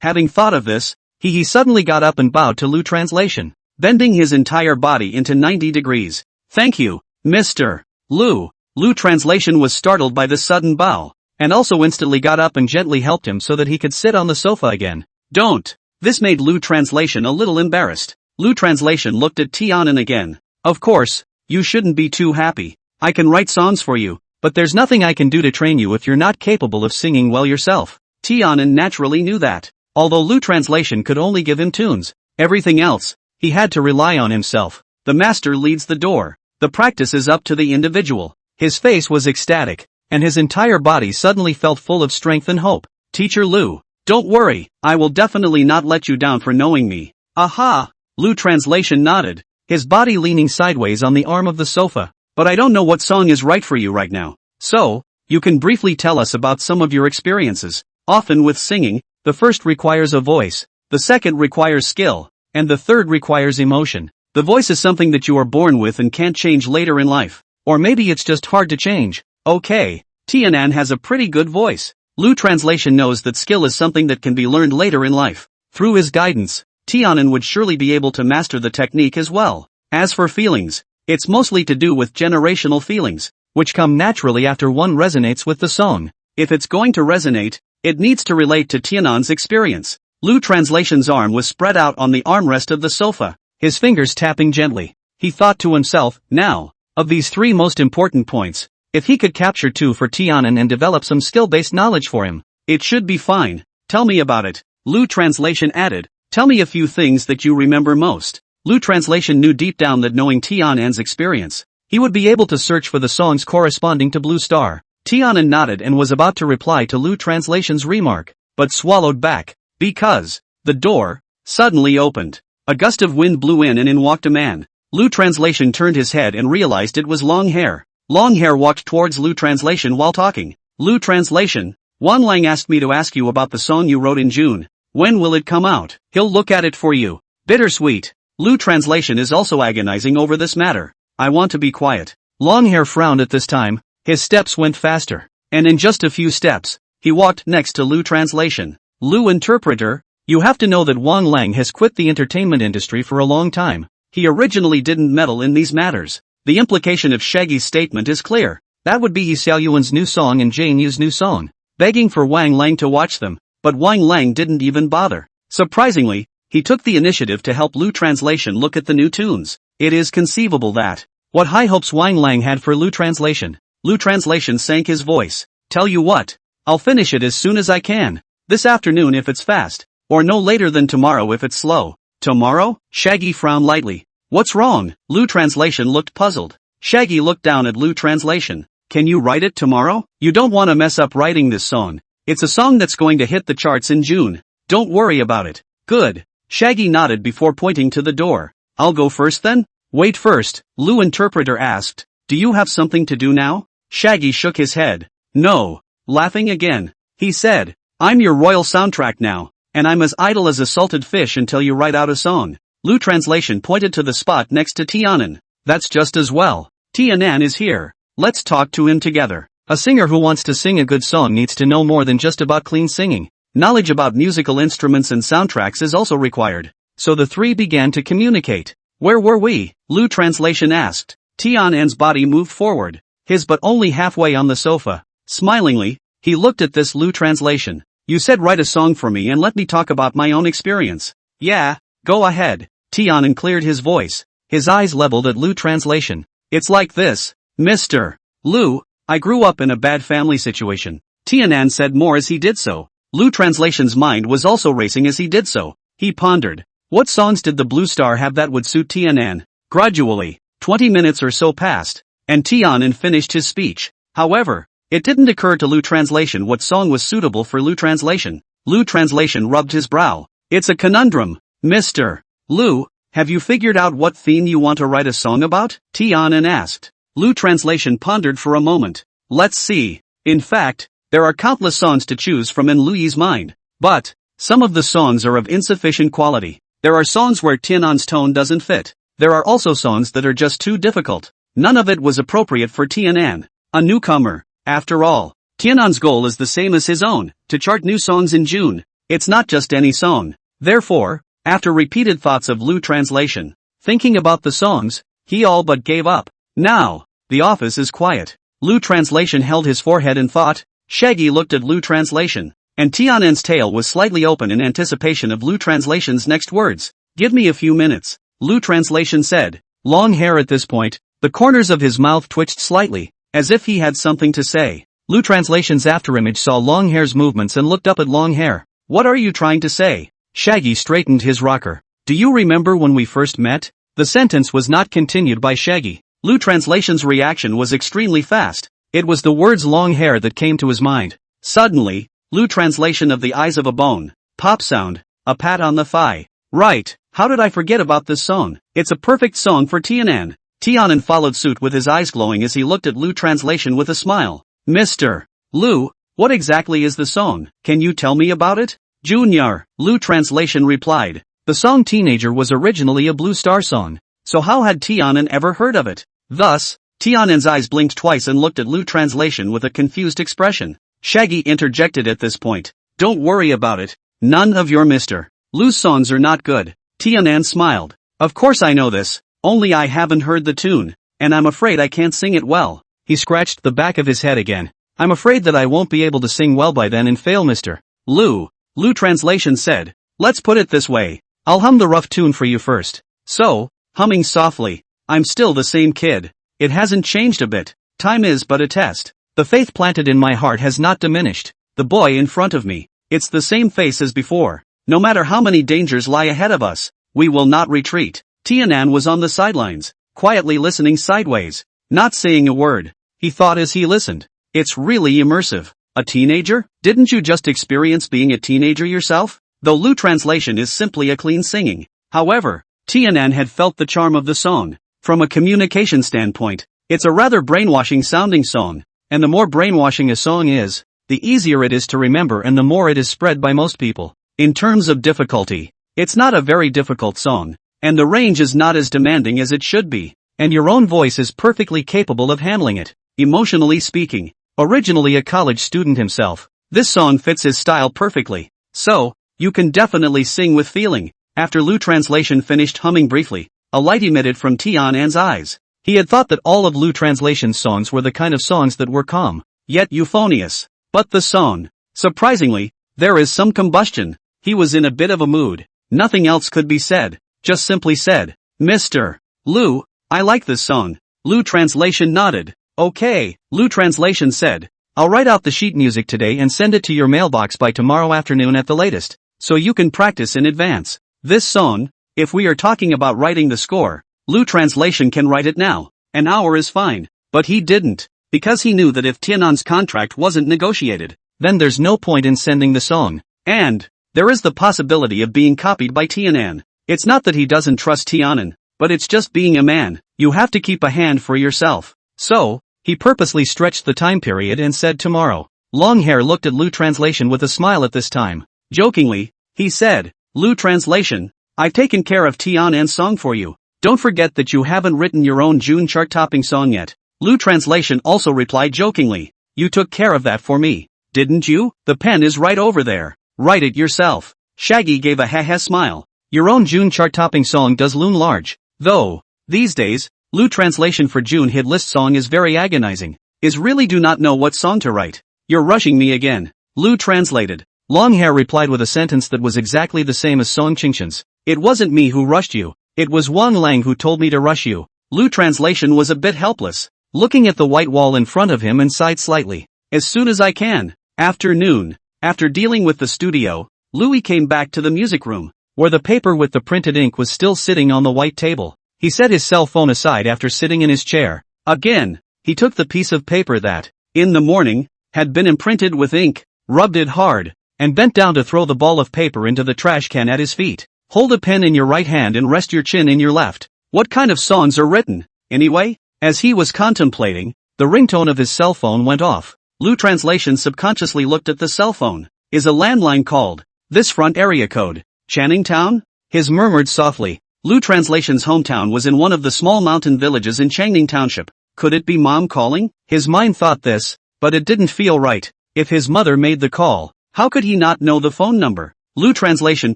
Having thought of this, he suddenly got up and bowed to Lu Translation, bending his entire body into 90 degrees. Thank you, Mr. Lu. Lu Translation was startled by this sudden bow, and also instantly got up and gently helped him so that he could sit on the sofa again. Don't. This made Lu Translation a little embarrassed. Lu Translation looked at Tianan again. Of course, you shouldn't be too happy. I can write songs for you, but there's nothing I can do to train you if you're not capable of singing well yourself. Tianan naturally knew that. Although Lu Translation could only give him tunes, everything else, he had to rely on himself. The master leads the door. The practice is up to the individual. His face was ecstatic, and his entire body suddenly felt full of strength and hope. Teacher Lu, don't worry, I will definitely not let you down for knowing me. Aha! Lu Translation nodded, his body leaning sideways on the arm of the sofa. But I don't know what song is right for you right now. So, you can briefly tell us about some of your experiences. Often with singing, the first requires a voice, the second requires skill, and the third requires emotion. The voice is something that you are born with and can't change later in life. Or maybe it's just hard to change. Okay, Tianan has a pretty good voice. Lu Translation knows that skill is something that can be learned later in life. Through his guidance, Tianan would surely be able to master the technique as well. As for feelings, it's mostly to do with generational feelings, which come naturally after one resonates with the song. If it's going to resonate, it needs to relate to Tianan's experience. Lu Translation's arm was spread out on the armrest of the sofa, his fingers tapping gently. He thought to himself, now, of these three most important points, if he could capture two for Tianan and develop some skill-based knowledge for him, it should be fine. Tell me about it. Lu Translation added, tell me a few things that you remember most. Lu Translation knew deep down that knowing Tianan's experience, he would be able to search for the songs corresponding to Blue Star. Tianan nodded and was about to reply to Lu Translation's remark, but swallowed back, because the door suddenly opened. A gust of wind blew in and in walked a man. Lu Translation turned his head and realized it was Long Hair. Long Hair walked towards Lu Translation while talking. Lu Translation, Wan Lang asked me to ask you about the song you wrote in June. When will it come out? He'll look at it for you. Bittersweet. Lu Translation is also agonizing over this matter. I want to be quiet. Long Hair frowned at this time. His steps went faster, and in just a few steps, he walked next to Lu Translation. Lu Interpreter, you have to know that Wang Lang has quit the entertainment industry for a long time. He originally didn't meddle in these matters. The implication of Shaggy's statement is clear. That would be Yi Xiaoyuan's new song and Jane Yu's new song, begging for Wang Lang to watch them, but Wang Lang didn't even bother. Surprisingly, he took the initiative to help Lu Translation look at the new tunes. It is conceivable that, what high hopes Wang Lang had for Lu Translation. Lu Translation sank his voice. Tell you what, I'll finish it as soon as I can. This afternoon if it's fast, or no later than tomorrow if it's slow. Tomorrow? Shaggy frowned lightly. What's wrong? Lu Translation looked puzzled. Shaggy looked down at Lu Translation. Can you write it tomorrow? You don't want to mess up writing this song. It's a song that's going to hit the charts in June. Don't worry about it. Good. Shaggy nodded before pointing to the door. I'll go first then? Wait first, Lu Interpreter asked. Do you have something to do now? Shaggy shook his head. No. Laughing again, he said, I'm your royal soundtrack now, and I'm as idle as a salted fish until you write out a song. Lu Translation pointed to the spot next to Tianan. That's just as well. Tianan is here. Let's talk to him together. A singer who wants to sing a good song needs to know more than just about clean singing. Knowledge about musical instruments and soundtracks is also required. So the three began to communicate. Where were we? Lu Translation asked. Tianan's body moved forward, his but only halfway on the sofa. Smilingly, he looked at this Lu Translation. You said write a song for me and let me talk about my own experience. Yeah, go ahead. Tianan cleared his voice, his eyes leveled at Lu Translation. It's like this, Mr. Lu, I grew up in a bad family situation. Tianan said more as he did so. Lu Translation's mind was also racing as he did so. He pondered. What songs did the Blue Star have that would suit Tianan? Gradually, 20 minutes or so passed, and Tianan finished his speech. However, it didn't occur to Lu Translation what song was suitable for Lu Translation. Lu Translation rubbed his brow. It's a conundrum, Mr. Lu, have you figured out what theme you want to write a song about? Tianan asked. Lu Translation pondered for a moment. Let's see. In fact, there are countless songs to choose from in Lu Yi's mind. But, some of the songs are of insufficient quality. There are songs where Tianan's tone doesn't fit. There are also songs that are just too difficult. None of it was appropriate for Tianan, a newcomer. After all, Tianan's goal is the same as his own, to chart new songs in June. It's not just any song. Therefore, after repeated thoughts of Lu Translation, thinking about the songs, he all but gave up. Now, the office is quiet. Lu Translation held his forehead in thought. Shaggy looked at Lu Translation, and Tianan's tail was slightly open in anticipation of Lu Translation's next words. Give me a few minutes, Lu Translation said. Long Hair at this point, the corners of his mouth twitched slightly, as if he had something to say. Lu Translation's afterimage saw Long Hair's movements and looked up at Long Hair. What are you trying to say? Shaggy straightened his rocker. Do you remember when we first met? The sentence was not continued by Shaggy. Lu Translation's reaction was extremely fast. It was the words Long Hair that came to his mind. Suddenly, Lu Translation of the eyes of a bone. Pop sound. A pat on the thigh. Right, how did I forget about this song? It's a perfect song for Tianan. Tianan followed suit with his eyes glowing as he looked at Lu Translation with a smile. Mr. Lu, what exactly is the song? Can you tell me about it? Junior, Lu Translation replied. The The song Teenager was originally a Blue Star song, so how had Tianan ever heard of it? Thus, Tianan's eyes blinked twice and looked at Lu Translation with a confused expression. Shaggy interjected at this point. Don't worry about it. None of your Mr. Lu's songs are not good. Tianan smiled. Of course I know this, only I haven't heard the tune, and I'm afraid I can't sing it well. He scratched the back of his head again. I'm afraid that I won't be able to sing well by then and fail Mr. Lu. Lu Translation said. Let's put it this way. I'll hum the rough tune for you first. So, humming softly. I'm still the same kid. It hasn't changed a bit. Time is but a test. The faith planted in my heart has not diminished. The boy in front of me. It's the same face as before. No matter how many dangers lie ahead of us, we will not retreat. Tianan was on the sidelines, quietly listening sideways, not saying a word. He thought as he listened. It's really immersive. A teenager? Didn't you just experience being a teenager yourself? Though Lu Translation is simply a clean singing. However, Tianan had felt the charm of the song. From a communication standpoint, it's a rather brainwashing sounding song, and the more brainwashing a song is, the easier it is to remember and the more it is spread by most people. In terms of difficulty, it's not a very difficult song, and the range is not as demanding as it should be, and your own voice is perfectly capable of handling it. Emotionally speaking, originally a college student himself, this song fits his style perfectly. So, you can definitely sing with feeling. After Lu Translation finished humming briefly, a light emitted from Tianan's eyes. He had thought that all of Lu Translation's songs were the kind of songs that were calm, yet euphonious. But the song, surprisingly, there is some combustion. He was in a bit of a mood. Nothing else could be said, just simply said, Mr. Lu, I like this song. Lu Translation nodded. Okay, Lu Translation said. I'll write out the sheet music today and send it to your mailbox by tomorrow afternoon at the latest, so you can practice in advance. This song, if we are talking about writing the score, Lu Translation can write it now. An hour is fine. But he didn't, because he knew that if Tianan's contract wasn't negotiated, then there's no point in sending the song. And there is the possibility of being copied by Tianan. It's not that he doesn't trust Tianan, but it's just being a man. You have to keep a hand for yourself. So, he purposely stretched the time period and said tomorrow. Longhair looked at Lu Translation with a smile at this time. Jokingly, he said, Lu Translation, I've taken care of Tianan's song for you. Don't forget that you haven't written your own June chart-topping song yet. Lu Translation also replied jokingly. You took care of that for me, didn't you? The pen is right over there. Write it yourself. Shaggy gave a heh smile. Your own June chart-topping song does loom large. Though, these days, Lu Translation for June hit list song is very agonizing. Is really do not know what song to write. You're rushing me again. Lu translated. Longhair replied with a sentence that was exactly the same as Song Qingshan's. It wasn't me who rushed you. It was Wang Lang who told me to rush you. Lu Translation was a bit helpless, looking at the white wall in front of him and sighed slightly. As soon as I can. Afternoon. After dealing with the studio, Louis came back to the music room, where the paper with the printed ink was still sitting on the white table. He set his cell phone aside after sitting in his chair. Again, he took the piece of paper that, in the morning, had been imprinted with ink, rubbed it hard, and bent down to throw the ball of paper into the trash can at his feet. Hold a pen in your right hand and rest your chin in your left. What kind of songs are written, anyway? As he was contemplating, the ringtone of his cell phone went off. Lu Translation subconsciously looked at the cell phone. Is a landline called? This front area code. Channing Town? His murmured softly. Lu Translation's hometown was in one of the small mountain villages in Changning Township. Could it be Mom calling? His mind thought this, but it didn't feel right. If his mother made the call, how could he not know the phone number? Lu Translation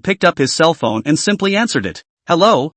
picked up his cell phone and simply answered it. Hello,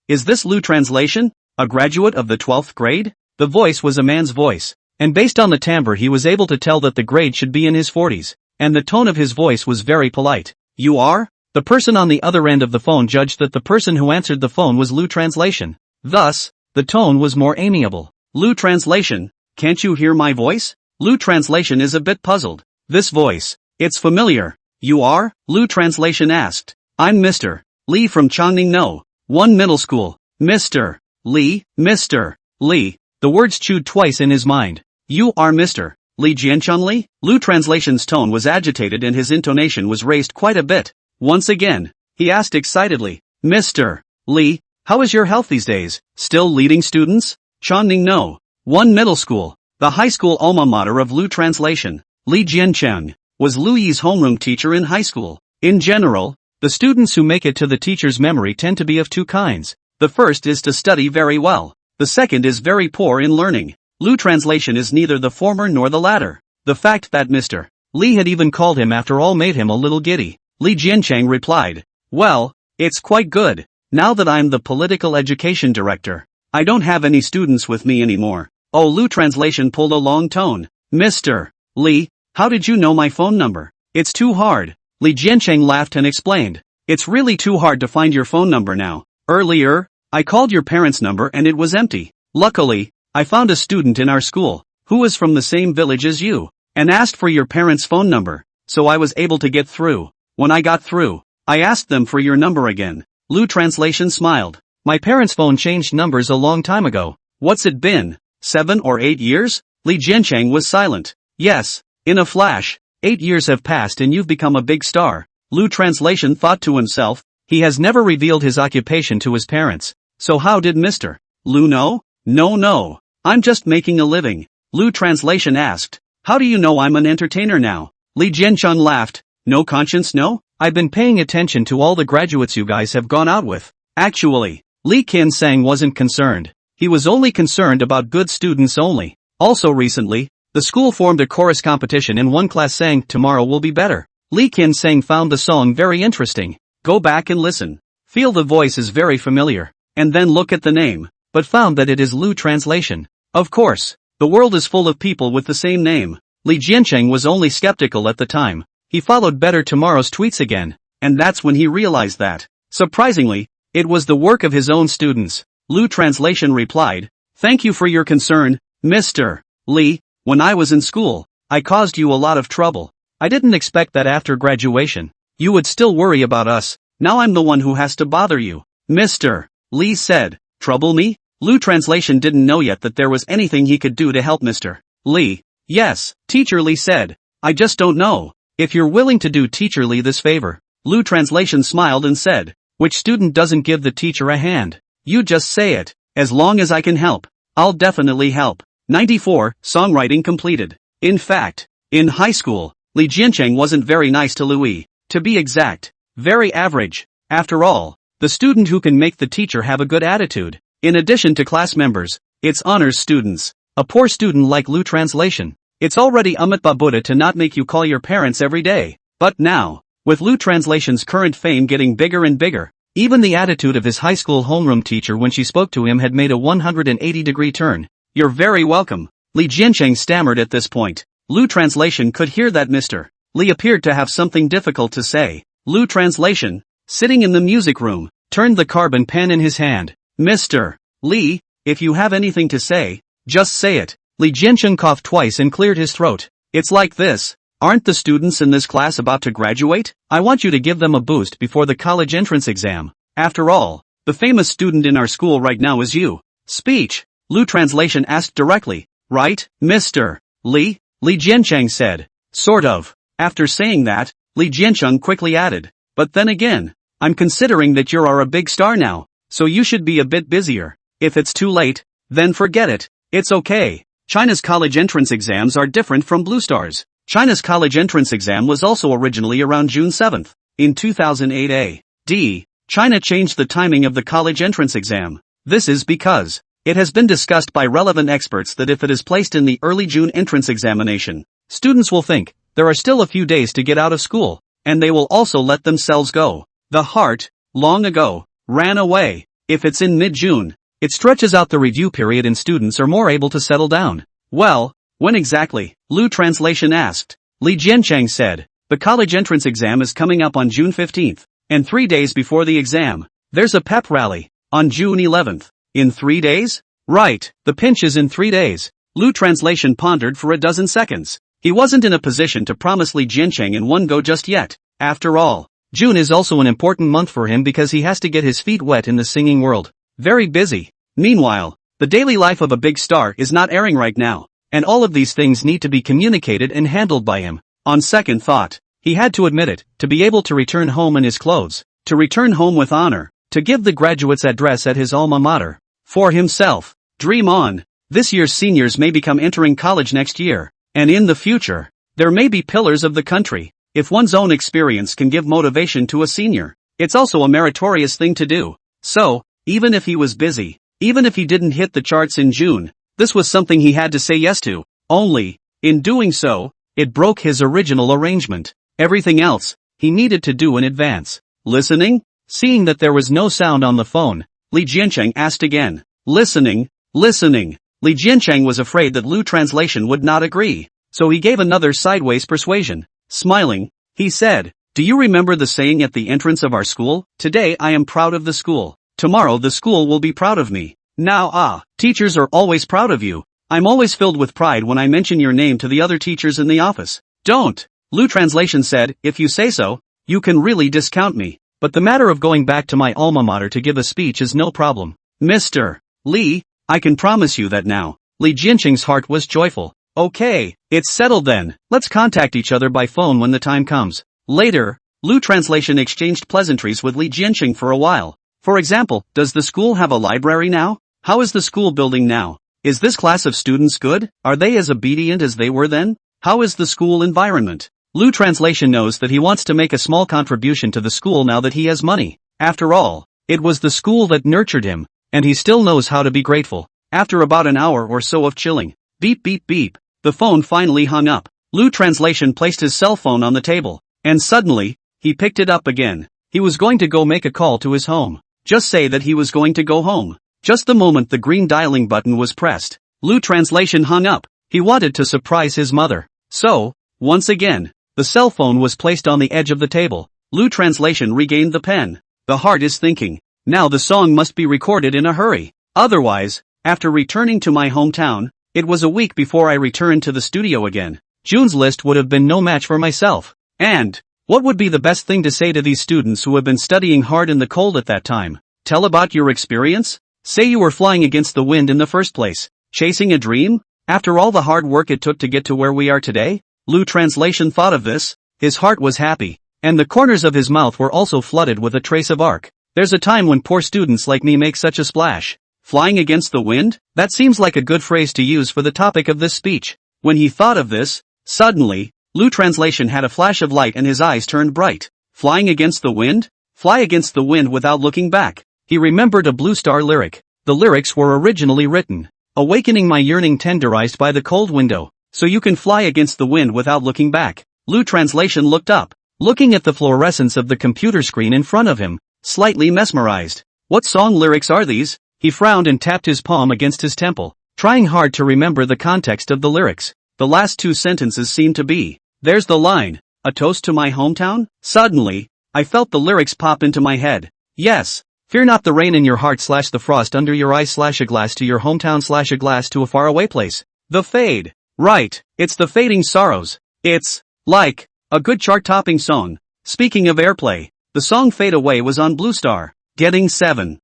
is this Lu Translation? A graduate of the 12th grade? The voice was a man's voice, and based on the timbre he was able to tell that the grade should be in his 40s, and the tone of his voice was very polite. You are? The person on the other end of the phone judged that the person who answered the phone was Lu Translation. Thus, the tone was more amiable. Lu Translation, can't you hear my voice? Lu Translation is a bit puzzled. This voice, it's familiar. You are? Lu Translation asked. I'm Mr. Lee from Changning No. 1 Middle School. Mr. Lee. The words chewed twice in his mind. You are Mr. Lee Jianchunli? Lu Translation's tone was agitated and his intonation was raised quite a bit. Once again, he asked excitedly, Mr. Lee, how is your health these days? Still leading students? Changning No. 1 Middle School. The high school alma mater of Lu Translation. Li Jiancheng was Lu Yi's homeroom teacher in high school. In general, The students who make it to the teacher's memory tend to be of two kinds. The first is to study very well. The second is very poor in learning. Lu translation is neither the former nor the latter. The fact that Mr. Li had even called him after all made him a little giddy. Li Jiancheng replied, "Well, it's quite good. Now that I'm the political education director, I don't have any students with me anymore." Oh, Lu translation pulled a long tone. "Mr. Li, how did you know my phone number?" "It's too hard." Li Jiancheng laughed and explained. "It's really too hard to find your phone number now. Earlier, I called your parents' number and it was empty. Luckily, I found a student in our school, who was from the same village as you, and asked for your parents' phone number, so I was able to get through. When I got through, I asked them for your number again." Lu translation smiled. "My parents' phone changed numbers a long time ago." "What's it been, 7 or 8 years? Li Jiancheng was silent. "Yes, in a flash, 8 years have passed and you've become a big star." Lu translation thought to himself, he has never revealed his occupation to his parents. So how did Mr. Lu know? No, I'm just making a living. Lu translation asked, "How do you know I'm an entertainer now?" Li Jiancheng laughed. "No conscience, no? I've been paying attention to all the graduates you guys have gone out with." Actually, Li Qinsang wasn't concerned. He was only concerned about good students only. Also recently, the school formed a chorus competition and one class sang "Tomorrow Will Be Better." Li Qinsang found the song very interesting. Go back and listen. Feel the voice is very familiar. And then look at the name, but found that it is Lu translation. Of course, the world is full of people with the same name. Li Jiancheng was only skeptical at the time. He followed Better Tomorrow's tweets again, and that's when he realized that, surprisingly, it was the work of his own students. Lu translation replied, "Thank you for your concern, Mr. Li. When I was in school, I caused you a lot of trouble. I didn't expect that after graduation, you would still worry about us. Now I'm the one who has to bother you." Mr. Li said, "Trouble me?" Lu translation didn't know yet that there was anything he could do to help Mr. Li. "Yes," Teacher Li said. "I just don't know if you're willing to do Teacher Li this favor." Lu translation smiled and said, "Which student doesn't give the teacher a hand? You just say it. As long as I can help, I'll definitely help." 94, Songwriting completed. In fact, in high school, Li Jiancheng wasn't very nice to Louis. To be exact, very average. After all, the student who can make the teacher have a good attitude. In addition to class members, it's honors students. A poor student like Lu translation. It's already Umat Babuddha to not make you call your parents every day. But now, with Lu translation's current fame getting bigger and bigger, even the attitude of his high school homeroom teacher when she spoke to him had made a 180-degree turn. "You're very welcome." Li Jiancheng stammered at this point. Lu translation could hear that Mr. Li appeared to have something difficult to say. Lu translation, sitting in the music room, turned the carbon pen in his hand. "Mr. Li, if you have anything to say, just say it." Li Jiancheng coughed twice and cleared his throat. "It's like this. Aren't the students in this class about to graduate? I want you to give them a boost before the college entrance exam. After all, the famous student in our school right now is you." Speech. Lu translation asked directly. "Right, Mr. Li?" Li Jiancheng said. "Sort of." After saying that, Li Jiancheng quickly added, "But then again, I'm considering that you are a big star now, so you should be a bit busier. If it's too late, then forget it. It's okay. China's college entrance exams are different from Blue Star's. China's college entrance exam was also originally around June 7th. In 2008 AD, China changed the timing of the college entrance exam. This is because it has been discussed by relevant experts that if it is placed in the early June entrance examination, students will think there are still a few days to get out of school, and they will also let themselves go. The heart, long ago, ran away. If it's in mid-June, it stretches out the review period and students are more able to settle down. Well, when exactly? Lu translation asked. Li Jiancheng said, "The college entrance exam is coming up on June 15th, and 3 days before the exam, there's a pep rally, on June 11th. In 3 days? Right, the pinch is in 3 days." Lu translation pondered for a dozen seconds. He wasn't in a position to promise Li Jiancheng in one go just yet. After all, June is also an important month for him because he has to get his feet wet in the singing world. Very busy. Meanwhile, the daily life of a big star is not airing right now, and all of these things need to be communicated and handled by him. On second thought, he had to admit it, to be able to return home in his clothes, to return home with honor, to give the graduate's address at his alma mater. For himself, dream on. This year's seniors may become entering college next year, and in the future, there may be pillars of the country. If one's own experience can give motivation to a senior, it's also a meritorious thing to do. So, even if he was busy, even if he didn't hit the charts in June, this was something he had to say yes to. Only, in doing so, it broke his original arrangement. Everything else, he needed to do in advance. Listening? Seeing that there was no sound on the phone, Li Jiancheng asked again. Listening. Li Jiancheng was afraid that Lu Translation would not agree, so he gave another sideways persuasion. Smiling, he said, "Do you remember the saying at the entrance of our school? Today I am proud of the school. Tomorrow the school will be proud of me." Now teachers are always proud of you. I'm always filled with pride when I mention your name to the other teachers in the office. Don't. Lu Translation said, "If you say so, you can really discount me. But the matter of going back to my alma mater to give a speech is no problem. Mr. Li, I can promise you that now." Li Jiancheng's heart was joyful. Okay, it's settled then. Let's contact each other by phone when the time comes. Later, Lu Translation exchanged pleasantries with Li Jiancheng for a while. For example, does the school have a library now? How is the school building now? Is this class of students good? Are they as obedient as they were then? How is the school environment? Lu Translation knows that he wants to make a small contribution to the school now that he has money. After all, it was the school that nurtured him, and he still knows how to be grateful. After about an hour or so of chilling, beep beep beep, the phone finally hung up. Lu Translation placed his cell phone on the table, and suddenly, he picked it up again. He was going to go make a call to his home. Just say that he was going to go home. Just the moment the green dialing button was pressed, Lu Translation hung up. He wanted to surprise his mother. So, once again, the cell phone was placed on the edge of the table. Lu Translation regained the pen. The heart is thinking, now the song must be recorded in a hurry. Otherwise, after returning to my hometown, it was a week before I returned to the studio again. June's list would have been no match for myself. And, what would be the best thing to say to these students who have been studying hard in the cold at that time? Tell about your experience? Say you were flying against the wind in the first place. Chasing a dream? After all the hard work it took to get to where we are today? Lu Translation thought of this. His heart was happy, and the corners of his mouth were also flooded with a trace of arc. There's a time when poor students like me make such a splash. Flying against the wind? That seems like a good phrase to use for the topic of this speech. When he thought of this, suddenly, Lu Translation had a flash of light and his eyes turned bright. Flying against the wind? Fly against the wind without looking back. He remembered a Blue Star lyric. The lyrics were originally written, awakening my yearning tenderized by the cold window, so you can fly against the wind without looking back. Lu Translation looked up, looking at the fluorescence of the computer screen in front of him, slightly mesmerized. What song lyrics are these? He frowned and tapped his palm against his temple, trying hard to remember the context of the lyrics. The last two sentences seemed to be, there's the line, a toast to my hometown? Suddenly, I felt the lyrics pop into my head. Yes. Fear not the rain in your heart / the frost under your eyes / a glass to your hometown / a glass to a faraway place. The fade. Right, it's the fading sorrows. It's like a good chart-topping song. Speaking of airplay, the song Fade Away was on Blue Star, getting 7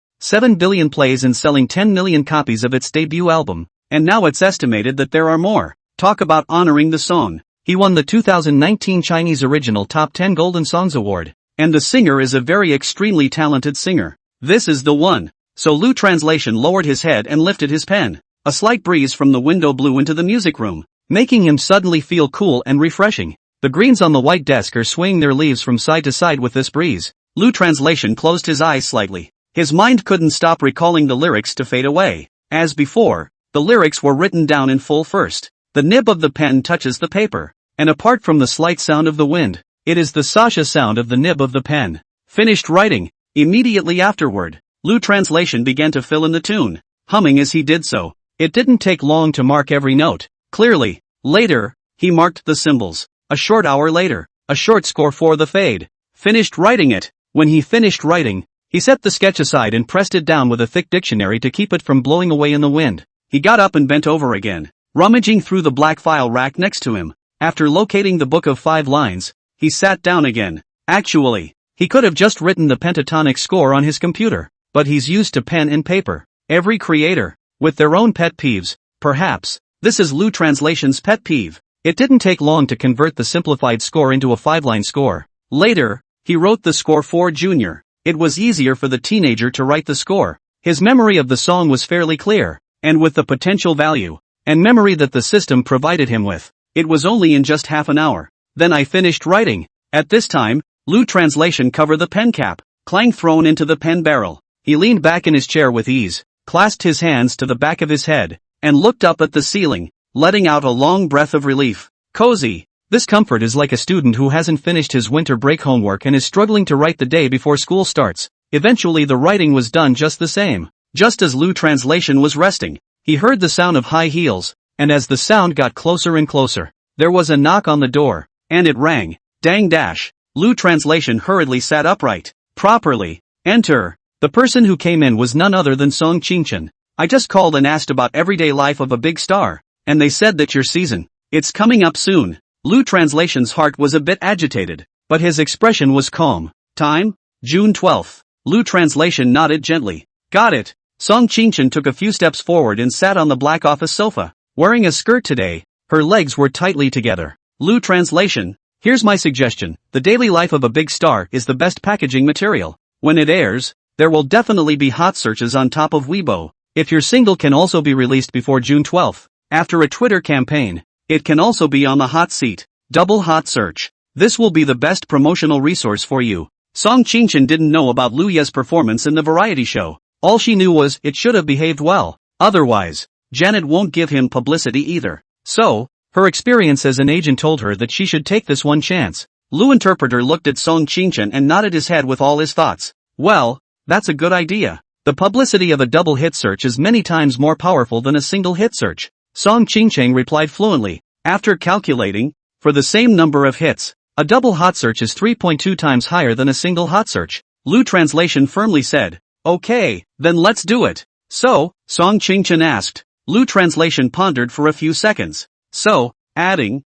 billion plays and selling 10 million copies of its debut album, and now it's estimated that there are more. Talk about honoring the song. He won the 2019 Chinese Original Top 10 Golden Songs Award, and the singer is a very extremely talented singer. This is the one. So Lu Translation lowered his head and lifted his pen. A slight breeze from the window blew into the music room, making him suddenly feel cool and refreshing. The greens on the white desk are swaying their leaves from side to side with this breeze. Lu Translation closed his eyes slightly. His mind couldn't stop recalling the lyrics to Fade Away. As before, the lyrics were written down in full first. The nib of the pen touches the paper, and apart from the slight sound of the wind, it is the Sasha sound of the nib of the pen. Finished writing. Immediately afterward, Lu Translation began to fill in the tune, humming as he did so. It didn't take long to mark every note. Clearly, later, he marked the symbols. A short hour later, a short score for the fade. Finished writing it. When he finished writing, he set the sketch aside and pressed it down with a thick dictionary to keep it from blowing away in the wind. He got up and bent over again, rummaging through the black file rack next to him. After locating the book of 5 lines, he sat down again. Actually, he could have just written the pentatonic score on his computer, but he's used to pen and paper. Every creator, with their own pet peeves, perhaps, this is Lu Translation's pet peeve. It didn't take long to convert the simplified score into a 5-line score. Later, he wrote the score for Junior. It was easier for the teenager to write the score. His memory of the song was fairly clear, and with the potential value and memory that the system provided him with, it was only in just half an hour. Then I finished writing. At this time, Lu translation cover the pen cap, clang thrown into the pen barrel. He leaned back in his chair with ease, clasped his hands to the back of his head, and looked up at the ceiling, letting out a long breath of relief. Cozy. This comfort is like a student who hasn't finished his winter break homework and is struggling to write the day before school starts. Eventually the writing was done just the same. Just as Lu translation was resting, he heard the sound of high heels, and as the sound got closer and closer, there was a knock on the door, and it rang. Dang dash. Lu translation hurriedly sat upright. Properly. Enter. The person who came in was none other than Song Qingchen. I just called and asked about everyday life of a big star, and they said that your season, it's coming up soon. Lu translation's heart was a bit agitated, but his expression was calm. Time? June 12th. Lu translation nodded gently. Got it. Song Qingchen took a few steps forward and sat on the black office sofa. Wearing a skirt today, her legs were tightly together. Lu translation. Here's my suggestion. The daily life of a big star is the best packaging material. When it airs, there will definitely be hot searches on top of Weibo. If your single can also be released before June 12th, after a Twitter campaign, it can also be on the hot seat. Double hot search. This will be the best promotional resource for you. Song Qingchen didn't know about Lu Ye's performance in the variety show. All she knew was it should have behaved well. Otherwise, Janet won't give him publicity either. So, her experience as an agent told her that she should take this one chance. Lu interpreter looked at Song Qingchen and nodded his head with all his thoughts. Well, that's a good idea. The publicity of a double hit search is many times more powerful than a single hit search. Song Qingchen replied fluently. After calculating, for the same number of hits, a double hot search is 3.2 times higher than a single hot search. Lu translation firmly said. Okay, then let's do it. So, Song Qingchen asked. Lu translation pondered for a few seconds. So, adding,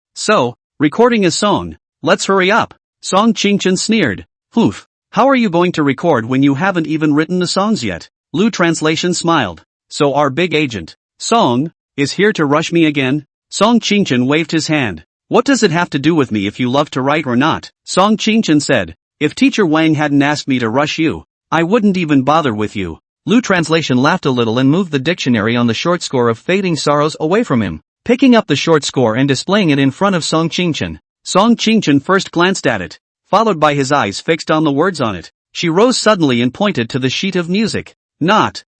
recording a song. Let's hurry up. Song Qingchen sneered. Poof. How are you going to record when you haven't even written the songs yet? Lu translation smiled. So our big agent, Song, is here to rush me again? Song Qingchen waved his hand. What does it have to do with me if you love to write or not? Song Qingchen said. If teacher Wang hadn't asked me to rush you, I wouldn't even bother with you. Lu translation laughed a little and moved the dictionary on the short score of Fading Sorrows away from him, picking up the short score and displaying it in front of Song Qingchen. Song Qingchen first glanced at it, followed by his eyes fixed on the words on it. She rose suddenly and pointed to the sheet of music.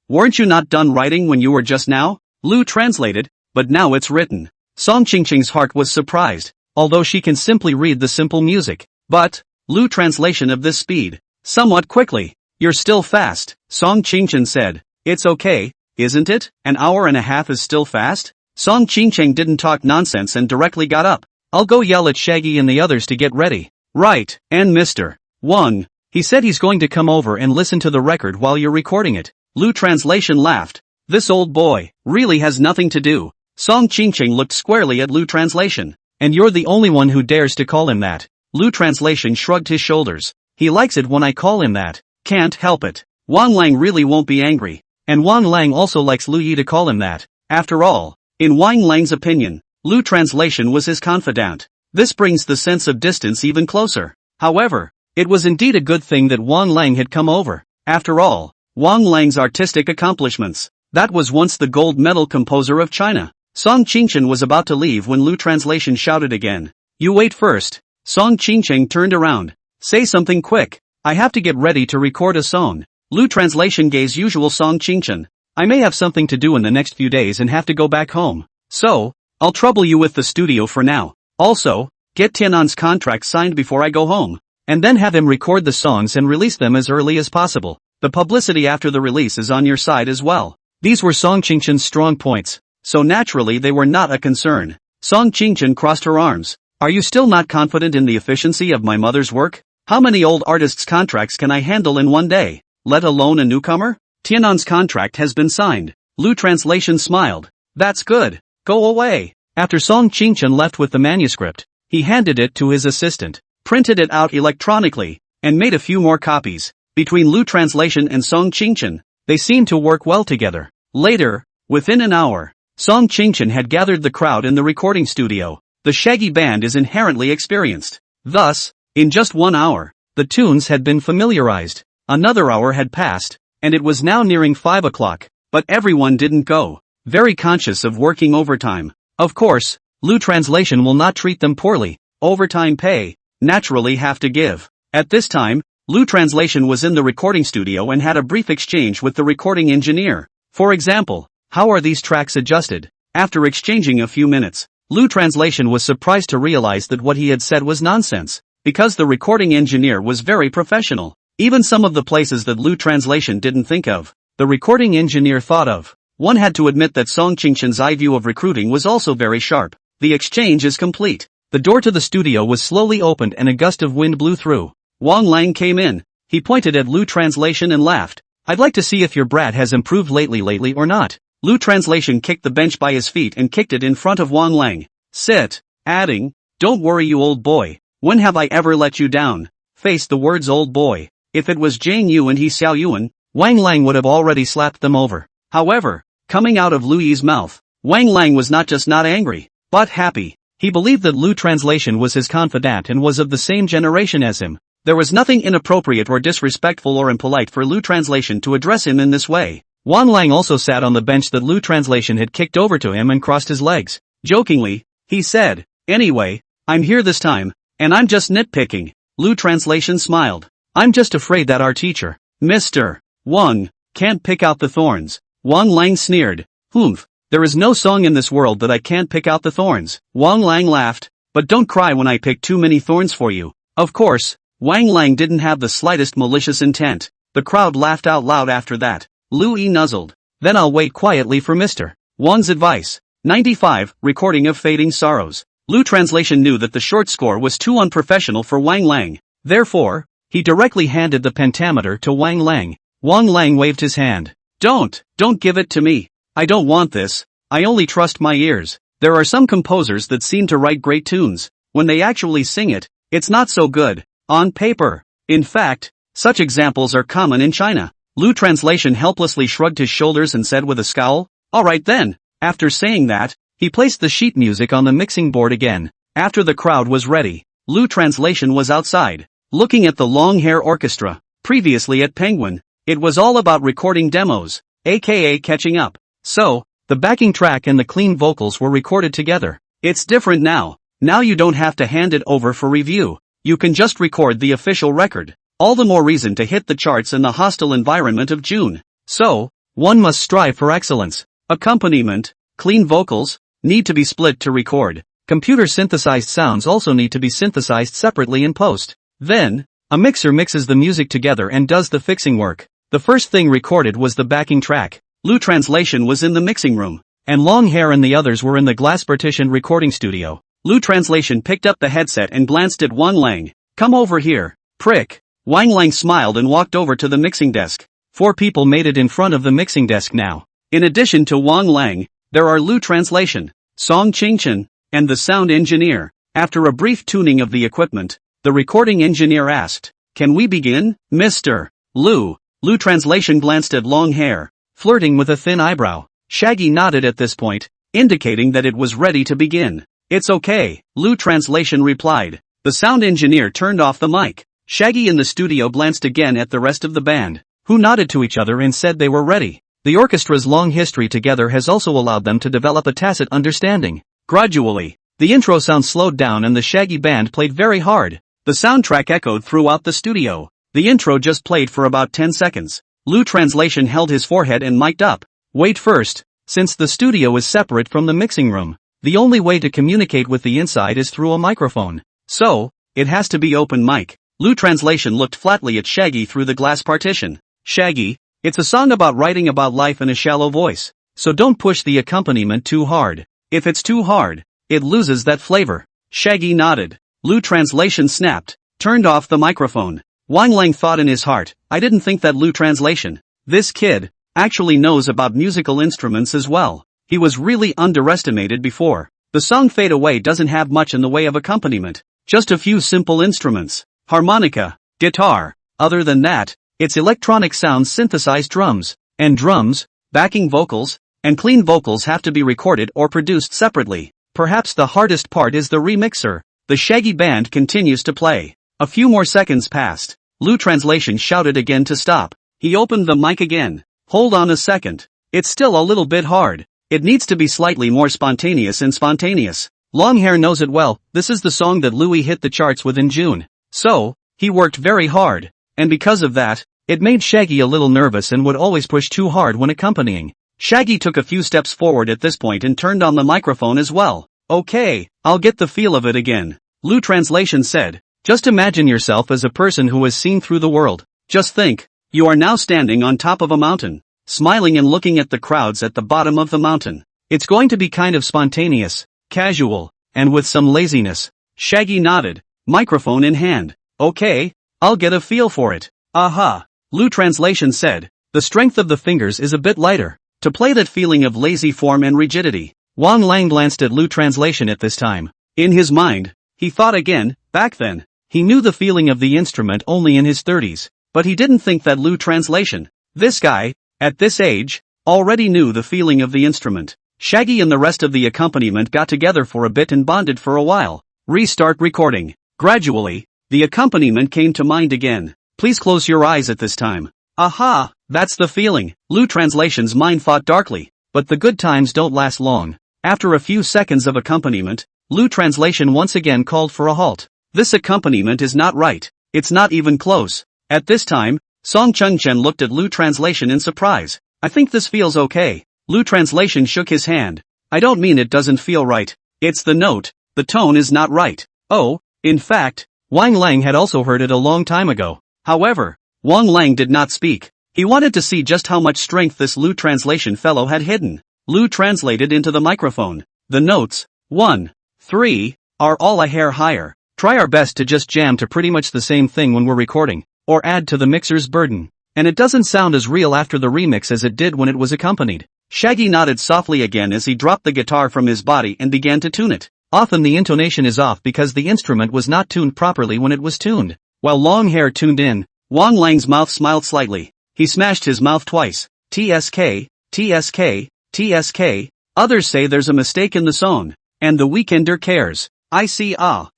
Weren't you not done writing when you were just now? Lu translated, but now it's written. Song Qingchen's heart was surprised, although she can simply read the simple music. But, Lu translation of this speed, somewhat quickly. You're still fast, Song Qingchen said. It's okay, isn't it? An hour and a half is still fast? Song Qingchen didn't talk nonsense and directly got up. I'll go yell at Shaggy and the others to get ready. Right, and Mr. Wang, he said he's going to come over and listen to the record while you're recording it. Lu translation laughed. This old boy really has nothing to do. Song Qingchen looked squarely at Lu translation. And you're the only one who dares to call him that. Lu translation shrugged his shoulders. He likes it when I call him that. Can't help it. Wang Lang really won't be angry. And Wang Lang also likes Lu Yi to call him that. After all, in Wang Lang's opinion, Lu translation was his confidant. This brings the sense of distance even closer. However, it was indeed a good thing that Wang Lang had come over. After all, Wang Lang's artistic accomplishments. That was once the gold medal composer of China. Song Qingchen was about to leave when Lu translation shouted again. You wait first. Song Qingchen turned around. Say something quick. I have to get ready to record a song. Lu translation gazed usual Song Qingchen. I may have something to do in the next few days and have to go back home. So, I'll trouble you with the studio for now. Also, get Tianan's contract signed before I go home. And then have him record the songs and release them as early as possible. The publicity after the release is on your side as well. These were Song Qingchen's strong points, so naturally they were not a concern. Song Qingchen crossed her arms. Are you still not confident in the efficiency of my mother's work? How many old artists' contracts can I handle in one day, let alone a newcomer? Tianan's contract has been signed. Lu translation smiled. That's good. Go away. After Song Qingchen left with the manuscript, he handed it to his assistant, printed it out electronically, and made a few more copies. Between Lu translation and Song Qingchen, they seemed to work well together. Later, within an hour, Song Qingchen had gathered the crowd in the recording studio. The Shaggy band is inherently experienced. Thus, in just 1 hour, the tunes had been familiarized. Another hour had passed, and it was now nearing 5 o'clock, but everyone didn't go, very conscious of working overtime. Of course, Lu translation will not treat them poorly. Overtime pay, naturally have to give. At this time, Lu Translation was in the recording studio and had a brief exchange with the recording engineer. For example, how are these tracks adjusted? After exchanging a few minutes, Lu Translation was surprised to realize that what he had said was nonsense, because the recording engineer was very professional. Even some of the places that Lu Translation didn't think of, the recording engineer thought of. One had to admit that Song Qingshan's eye view of recruiting was also very sharp. The exchange is complete. The door to the studio was slowly opened and a gust of wind blew through. Wang Lang came in. He pointed at Lu Translation and laughed. I'd like to see if your brat has improved lately or not. Lu Translation kicked the bench by his feet and kicked it in front of Wang Lang. Sit, adding, don't worry you old boy. When have I ever let you down? Faced the words old boy. If it was Jane Yu and he Xiao Yuan, Wang Lang would have already slapped them over. However, coming out of Lu Yi's mouth, Wang Lang was not just not angry, but happy. He believed that Lu Translation was his confidant and was of the same generation as him. There was nothing inappropriate or disrespectful or impolite for Lu Translation to address him in this way. Wang Lang also sat on the bench that Lu Translation had kicked over to him and crossed his legs. Jokingly, he said, anyway, I'm here this time, and I'm just nitpicking. Lu Translation smiled. I'm just afraid that our teacher, Mr. Wang, can't pick out the thorns. Wang Lang sneered. Humph, there is no song in this world that I can't pick out the thorns. Wang Lang laughed, but don't cry when I pick too many thorns for you. Of course, Wang Lang didn't have the slightest malicious intent. The crowd laughed out loud after that. Lu Yi nuzzled. Then I'll wait quietly for Mr. Wang's advice. 95, Recording of Fading Sorrows. Lu Translation knew that the short score was too unprofessional for Wang Lang. Therefore, he directly handed the pentameter to Wang Lang. Wang Lang waved his hand. Don't give it to me. I don't want this. I only trust my ears. There are some composers that seem to write great tunes. When they actually sing it, it's not so good. On paper. In fact, such examples are common in China. Lu Translation helplessly shrugged his shoulders and said with a scowl, alright then. After saying that, he placed the sheet music on the mixing board again. After the crowd was ready, Lu Translation was outside, looking at the long hair orchestra. Previously at Penguin, it was all about recording demos, aka catching up. So, the backing track and the clean vocals were recorded together. It's different now. Now you don't have to hand it over for review. You can just record the official record. All the more reason to hit the charts in the hostile environment of June. So, one must strive for excellence. Accompaniment, clean vocals, need to be split to record. Computer synthesized sounds also need to be synthesized separately in post. Then, a mixer mixes the music together and does the fixing work. The first thing recorded was the backing track. Lu Translation was in the mixing room, and Long Hair and the others were in the glass partition recording studio. Lu Translation picked up the headset and glanced at Wang Lang. Come over here, prick. Wang Lang smiled and walked over to the mixing desk. 4 people made it in front of the mixing desk now. In addition to Wang Lang, there are Lu Translation, Song Qingshan, and the sound engineer. After a brief tuning of the equipment, the recording engineer asked, can we begin, Mr. Lu? Lu Translation glanced at Long Hair, flirting with a thin eyebrow. Shaggy nodded at this point, indicating that it was ready to begin. It's okay, Lu Translation replied. The sound engineer turned off the mic. Shaggy in the studio glanced again at the rest of the band, who nodded to each other and said they were ready. The orchestra's long history together has also allowed them to develop a tacit understanding. Gradually, the intro sound slowed down and the Shaggy band played very hard. The soundtrack echoed throughout the studio. The intro just played for about 10 seconds. Lu Translation held his forehead and mic'd up. Wait first, since the studio is separate from the mixing room, the only way to communicate with the inside is through a microphone. So, it has to be open mic. Lu Translation looked flatly at Shaggy through the glass partition. Shaggy, it's a song about writing about life in a shallow voice. So don't push the accompaniment too hard. If it's too hard, it loses that flavor. Shaggy nodded. Lu Translation snapped, turned off the microphone. Wang Lang thought in his heart, I didn't think that Lu Translation, this kid, actually knows about musical instruments as well. He was really underestimated before. The song Fade Away doesn't have much in the way of accompaniment. Just a few simple instruments. Harmonica, guitar. Other than that, it's electronic sounds, synthesized drums, and drums, backing vocals, and clean vocals have to be recorded or produced separately. Perhaps the hardest part is the remixer. The Shaggy band continues to play. A few more seconds passed. Lu Translation shouted again to stop. He opened the mic again. Hold on a second. It's still a little bit hard. It needs to be slightly more spontaneous and spontaneous. Long hair knows it well. This is the song that Louis hit the charts with in June. So, he worked very hard. And because of that, it made Shaggy a little nervous and would always push too hard when accompanying. Shaggy took a few steps forward at this point and turned on the microphone as well. Okay, I'll get the feel of it again. Lou translation said. Just imagine yourself as a person who has seen through the world. Just think, you are now standing on top of a mountain, smiling and looking at the crowds at the bottom of the mountain. It's going to be kind of spontaneous, casual, and with some laziness. Shaggy nodded, microphone in hand. Okay, I'll get a feel for it. Aha. Lou translation said. The strength of the fingers is a bit lighter, to play that feeling of lazy form and rigidity. Wang Lang glanced at Lou translation at this time. In his mind, he thought again, back then, he knew the feeling of the instrument only in his 30s, but he didn't think that Lou translation, this guy, at this age, already knew the feeling of the instrument. Shaggy and the rest of the accompaniment got together for a bit and bonded for a while. Restart recording. Gradually, the accompaniment came to mind again. Please close your eyes at this time. Aha, that's the feeling. Lou translation's mind fought darkly, but the good times don't last long. After a few seconds of accompaniment, Lou translation once again called for a halt. This accompaniment is not right. It's not even close. At this time, Song Chungchen looked at Lou translation in surprise. I think this feels okay. Lou translation shook his hand. I don't mean it doesn't feel right. It's the note, the tone is not right. Oh, in fact, Wang Lang had also heard it a long time ago. However, Wang Lang did not speak. He wanted to see just how much strength this Lou translation fellow had hidden. Lou translated into the microphone. The notes, 1, 3, are all a hair higher. Try our best to just jam to pretty much the same thing when we're recording, or add to the mixer's burden. And it doesn't sound as real after the remix as it did when it was accompanied. Shaggy nodded softly again as he dropped the guitar from his body and began to tune it. Often the intonation is off because the instrument was not tuned properly when it was tuned. While Long Hair tuned in, Wang Lang's mouth smiled slightly. He smashed his mouth twice. TSK, TSK, TSK. Others say there's a mistake in the song. And the Weekender cares. I see.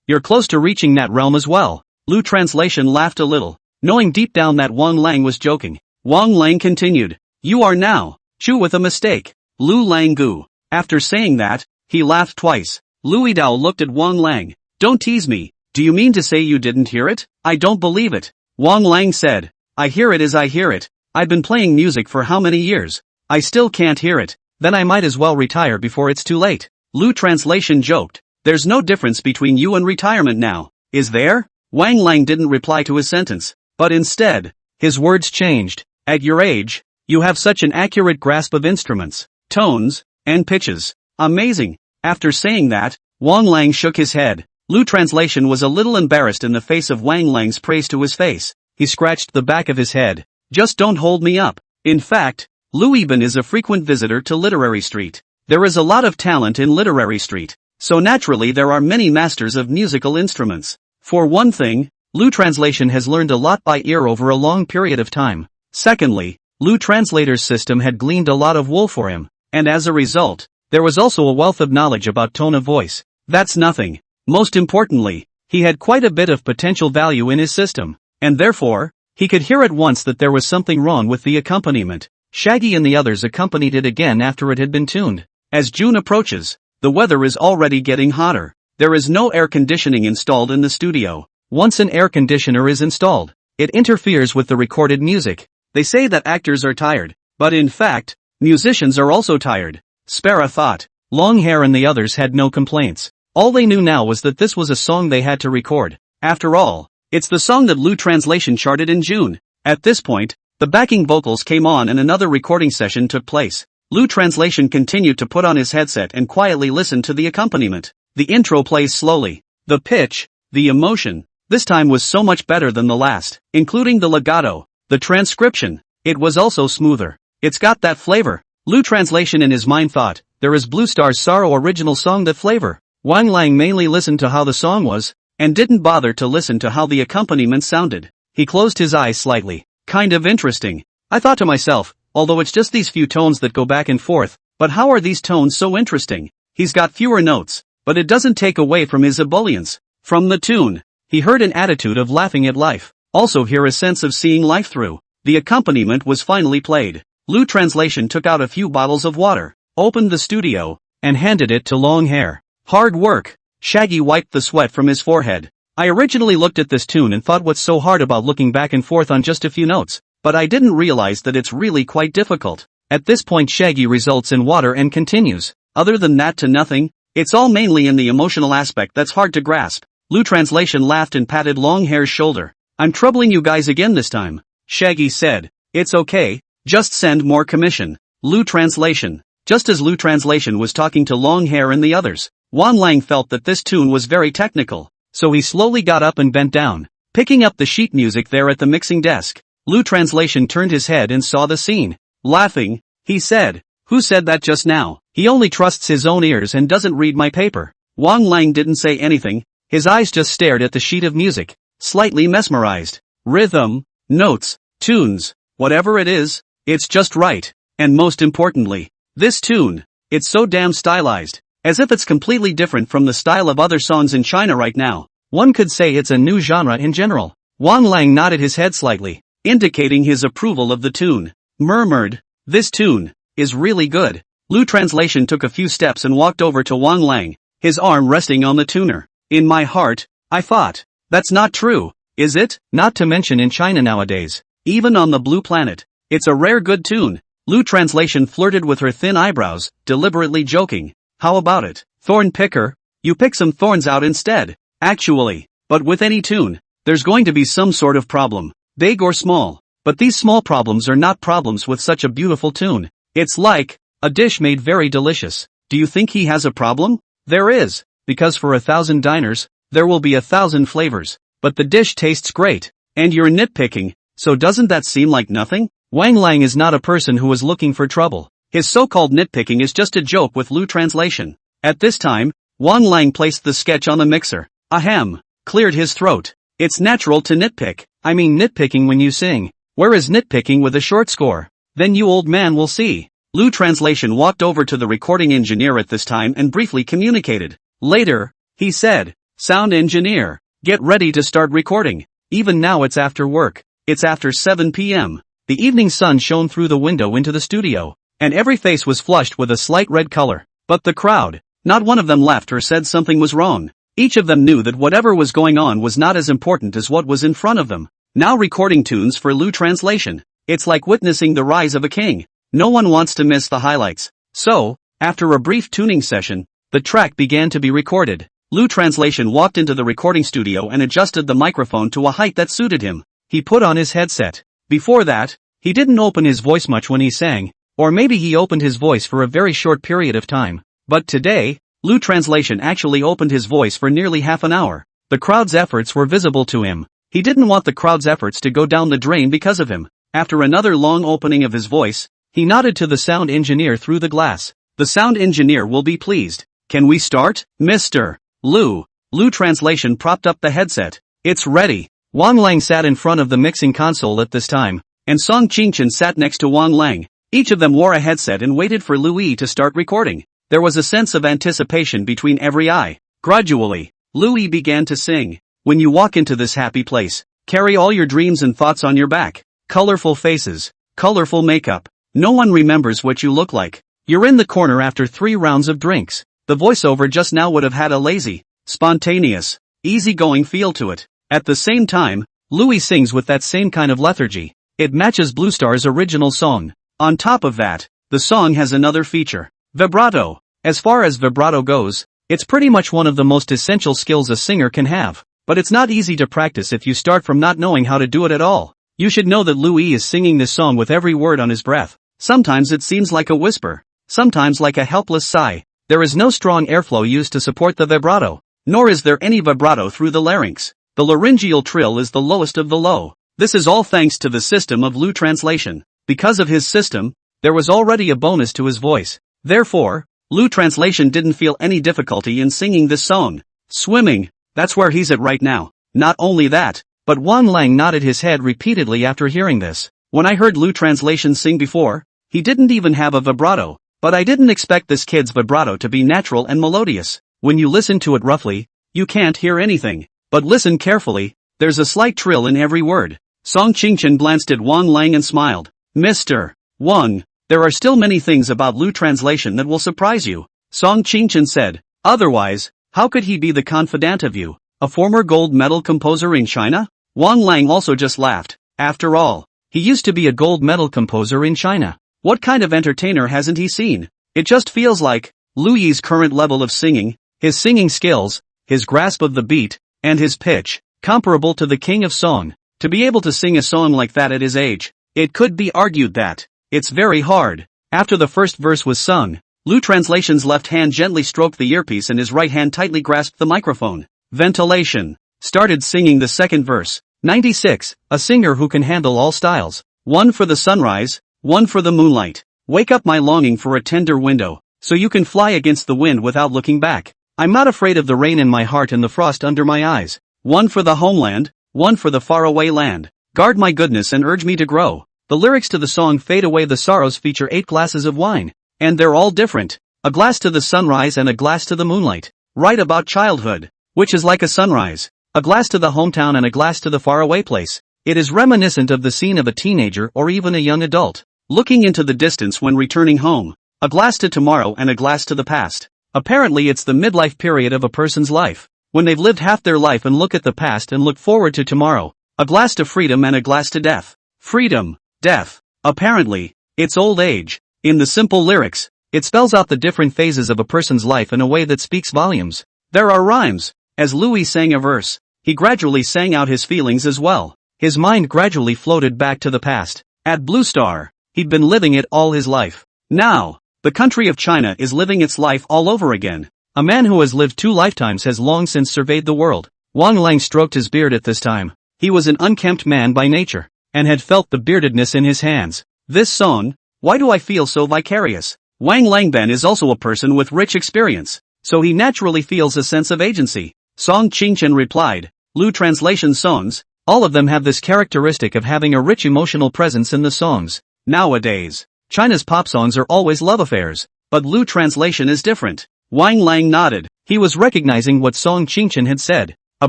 You're close to reaching that realm as well. Lou translation laughed a little, knowing deep down that Wang Lang was joking. Wang Lang continued. You are now, Chu with a mistake. Lu Lang Gu. After saying that, he laughed twice. Louis Dao looked at Wang Lang. Don't tease me. Do you mean to say you didn't hear it? I don't believe it. Wang Lang said. I hear it as I hear it. I've been playing music for how many years? I still can't hear it. Then I might as well retire before it's too late. Lou translation joked. There's no difference between you and retirement now, is there? Wang Lang didn't reply to his sentence, but instead, his words changed. At your age, you have such an accurate grasp of instruments, tones, and pitches. Amazing. After saying that, Wang Lang shook his head. Lou translation was a little embarrassed in the face of Wang Lang's praise to his face. He scratched the back of his head. Just don't hold me up. In fact, Lou Eben is a frequent visitor to Literary Street. There is a lot of talent in Literary Street. So naturally there are many masters of musical instruments. For one thing, Lou translation has learned a lot by ear over a long period of time. Secondly, Lou translator's system had gleaned a lot of wool for him, and as a result, there was also a wealth of knowledge about tone of voice. That's nothing. Most importantly, he had quite a bit of potential value in his system, and therefore, he could hear at once that there was something wrong with the accompaniment. Shaggy and the others accompanied it again after it had been tuned. As June approaches, the weather is already getting hotter. There is no air conditioning installed in the studio. Once an air conditioner is installed, it interferes with the recorded music. They say that actors are tired, but in fact, musicians are also tired. Sparrow thought. Long Hair and the others had no complaints. All they knew now was that this was a song they had to record. After all, it's the song that Lou translation charted in June. At this point, the backing vocals came on and another recording session took place. Lou translation continued to put on his headset and quietly listen to the accompaniment. The intro plays slowly. The pitch, the emotion, this time was so much better than the last, including the legato, the transcription. It was also smoother. It's got that flavor. Lou translation in his mind thought, there is Blue Star's Sorrow original song that flavor. Wang Lang mainly listened to how the song was, and didn't bother to listen to how the accompaniment sounded. He closed his eyes slightly. Kind of interesting. I thought to myself, although it's just these few tones that go back and forth, but how are these tones so interesting? He's got fewer notes, but it doesn't take away from his ebullience. From the tune, he heard an attitude of laughing at life, also hear a sense of seeing life through. The accompaniment was finally played. Lou translation took out a few bottles of water, opened the studio, and handed it to Long Hair. Hard work. Shaggy wiped the sweat from his forehead. I originally looked at this tune and thought what's so hard about looking back and forth on just a few notes, but I didn't realize that it's really quite difficult. At this point Shaggy results in water and continues. Other than that to nothing, it's all mainly in the emotional aspect that's hard to grasp. Lou Translation laughed and patted Longhair's shoulder. I'm troubling you guys again this time. Shaggy said. It's okay, just send more commission. Lou Translation. Just as Lou Translation was talking to Longhair and the others, Wan Lang felt that this tune was very technical, so he slowly got up and bent down, picking up the sheet music there at the mixing desk. Lou Translation turned his head and saw the scene. Laughing, he said, "Who said that just now? He only trusts his own ears and doesn't read my paper." Wang Lang didn't say anything, his eyes just stared at the sheet of music, slightly mesmerized. Rhythm, notes, tunes, whatever it is, it's just right. And most importantly, this tune, it's so damn stylized, as if it's completely different from the style of other songs in China right now. One could say it's a new genre in general. Wang Lang nodded his head slightly, indicating his approval of the tune. Murmured, "This tune is really good." Lou Translation took a few steps and walked over to Wang Lang, his arm resting on the tuner. In my heart, I thought, that's not true, is it? Not to mention in China nowadays, even on the Blue Planet, it's a rare good tune. Lou Translation flirted with her thin eyebrows, deliberately joking. How about it, thorn picker? You pick some thorns out instead. Actually, but with any tune, there's going to be some sort of problem, big or small. But these small problems are not problems with such a beautiful tune. It's like a dish made very delicious. Do you think he has a problem? There is, because for 1,000 diners, there will be 1,000 flavors. But the dish tastes great, and you're nitpicking, so doesn't that seem like nothing? Wang Lang is not a person who is looking for trouble. His so-called nitpicking is just a joke with Lou Translation. At this time, Wang Lang placed the sketch on the mixer. Ahem, cleared his throat. It's natural to nitpick. I mean nitpicking when you sing. Where is nitpicking with a short score? Then you old man will see. Lou Translation walked over to the recording engineer at this time and briefly communicated. Later, he said, "Sound engineer, get ready to start recording." Even now it's after work. It's after 7 p.m. The evening sun shone through the window into the studio, and every face was flushed with a slight red color. But the crowd, not one of them laughed or said something was wrong. Each of them knew that whatever was going on was not as important as what was in front of them. Now recording tunes for Lou Translation. It's like witnessing the rise of a king. No one wants to miss the highlights. So, after a brief tuning session, the track began to be recorded. Lou Translation walked into the recording studio and adjusted the microphone to a height that suited him. He put on his headset. Before that, he didn't open his voice much when he sang, or maybe he opened his voice for a very short period of time. But today, Lou Translation actually opened his voice for nearly half an hour. The crowd's efforts were visible to him. He didn't want the crowd's efforts to go down the drain because of him. After another long opening of his voice, he nodded to the sound engineer through the glass. The sound engineer will be pleased. Can we start, Mr. Lou? Lou Translation propped up the headset. It's ready. Wang Lang sat in front of the mixing console at this time, and Song Qingchen sat next to Wang Lang. Each of them wore a headset and waited for Louis to start recording. There was a sense of anticipation between every eye. Gradually, Louis began to sing. When you walk into this happy place, carry all your dreams and thoughts on your back. Colorful faces, colorful makeup. No one remembers what you look like. You're in the corner after 3 rounds of drinks. The voiceover just now would have had a lazy, spontaneous, easygoing feel to it. At the same time, Louis sings with that same kind of lethargy. It matches Blue Star's original song. On top of that, the song has another feature. Vibrato. As far as vibrato goes, it's pretty much one of the most essential skills a singer can have. But it's not easy to practice if you start from not knowing how to do it at all. You should know that Louis is singing this song with every word on his breath. Sometimes it seems like a whisper, sometimes like a helpless sigh. There is no strong airflow used to support the vibrato, nor is there any vibrato through the larynx. The laryngeal trill is the lowest of the low. This is all thanks to the system of Lou Translation. Because of his system, there was already a bonus to his voice. Therefore, Lou Translation didn't feel any difficulty in singing this song. Swimming. That's where he's at right now. Not only that, but Wan Lang nodded his head repeatedly after hearing this. When I heard Lou Translation sing before, he didn't even have a vibrato, but I didn't expect this kid's vibrato to be natural and melodious. When you listen to it roughly, you can't hear anything, but listen carefully, there's a slight trill in every word. Song Qingchen glanced at Wang Lang and smiled. Mr. Wang, there are still many things about Lou Translation that will surprise you. Song Qingchen said. Otherwise, how could he be the confidant of you, a former gold medal composer in China? Wang Lang also just laughed. After all, he used to be a gold medal composer in China. What kind of entertainer hasn't he seen? It just feels like Lu Yi's current level of singing, his singing skills, his grasp of the beat, and his pitch, comparable to the king of song. To be able to sing a song like that at his age, it could be argued that it's very hard. After the first verse was sung, Lu Translation's left hand gently stroked the earpiece and his right hand tightly grasped the microphone. Ventilation. Started singing the second verse. 96. A singer who can handle all styles. One for the sunrise, one for the moonlight. Wake up my longing for a tender window, so you can fly against the wind without looking back. I'm not afraid of the rain in my heart and the frost under my eyes. One for the homeland, one for the faraway land. Guard my goodness and urge me to grow. The lyrics to the song Fade Away the Sorrows feature 8 glasses of wine. And they're all different. A glass to the sunrise and a glass to the moonlight. Write about childhood, which is like a sunrise. A glass to the hometown and a glass to the faraway place. It is reminiscent of the scene of a teenager or even a young adult, looking into the distance when returning home. A glass to tomorrow and a glass to the past. Apparently it's the midlife period of a person's life, when they've lived half their life and look at the past and look forward to tomorrow. A glass to freedom and a glass to death. Freedom, death. Apparently, it's old age. In the simple lyrics, it spells out the different phases of a person's life in a way that speaks volumes. There are rhymes. As Louis sang a verse, he gradually sang out his feelings as well. His mind gradually floated back to the past. At Blue Star, he'd been living it all his life. Now, the country of China is living its life all over again. A man who has lived 2 lifetimes has long since surveyed the world. Wang Lang stroked his beard at this time. He was an unkempt man by nature, and had felt the beardedness in his hands. This song, Why Do I Feel So Vicarious? Wang Langben is also a person with rich experience, so he naturally feels a sense of agency. Song Qingchen replied, Lu Translation songs, all of them have this characteristic of having a rich emotional presence in the songs. Nowadays, China's pop songs are always love affairs, but Lu Translation is different. Wang Lang nodded. He was recognizing what Song Qingchen had said. A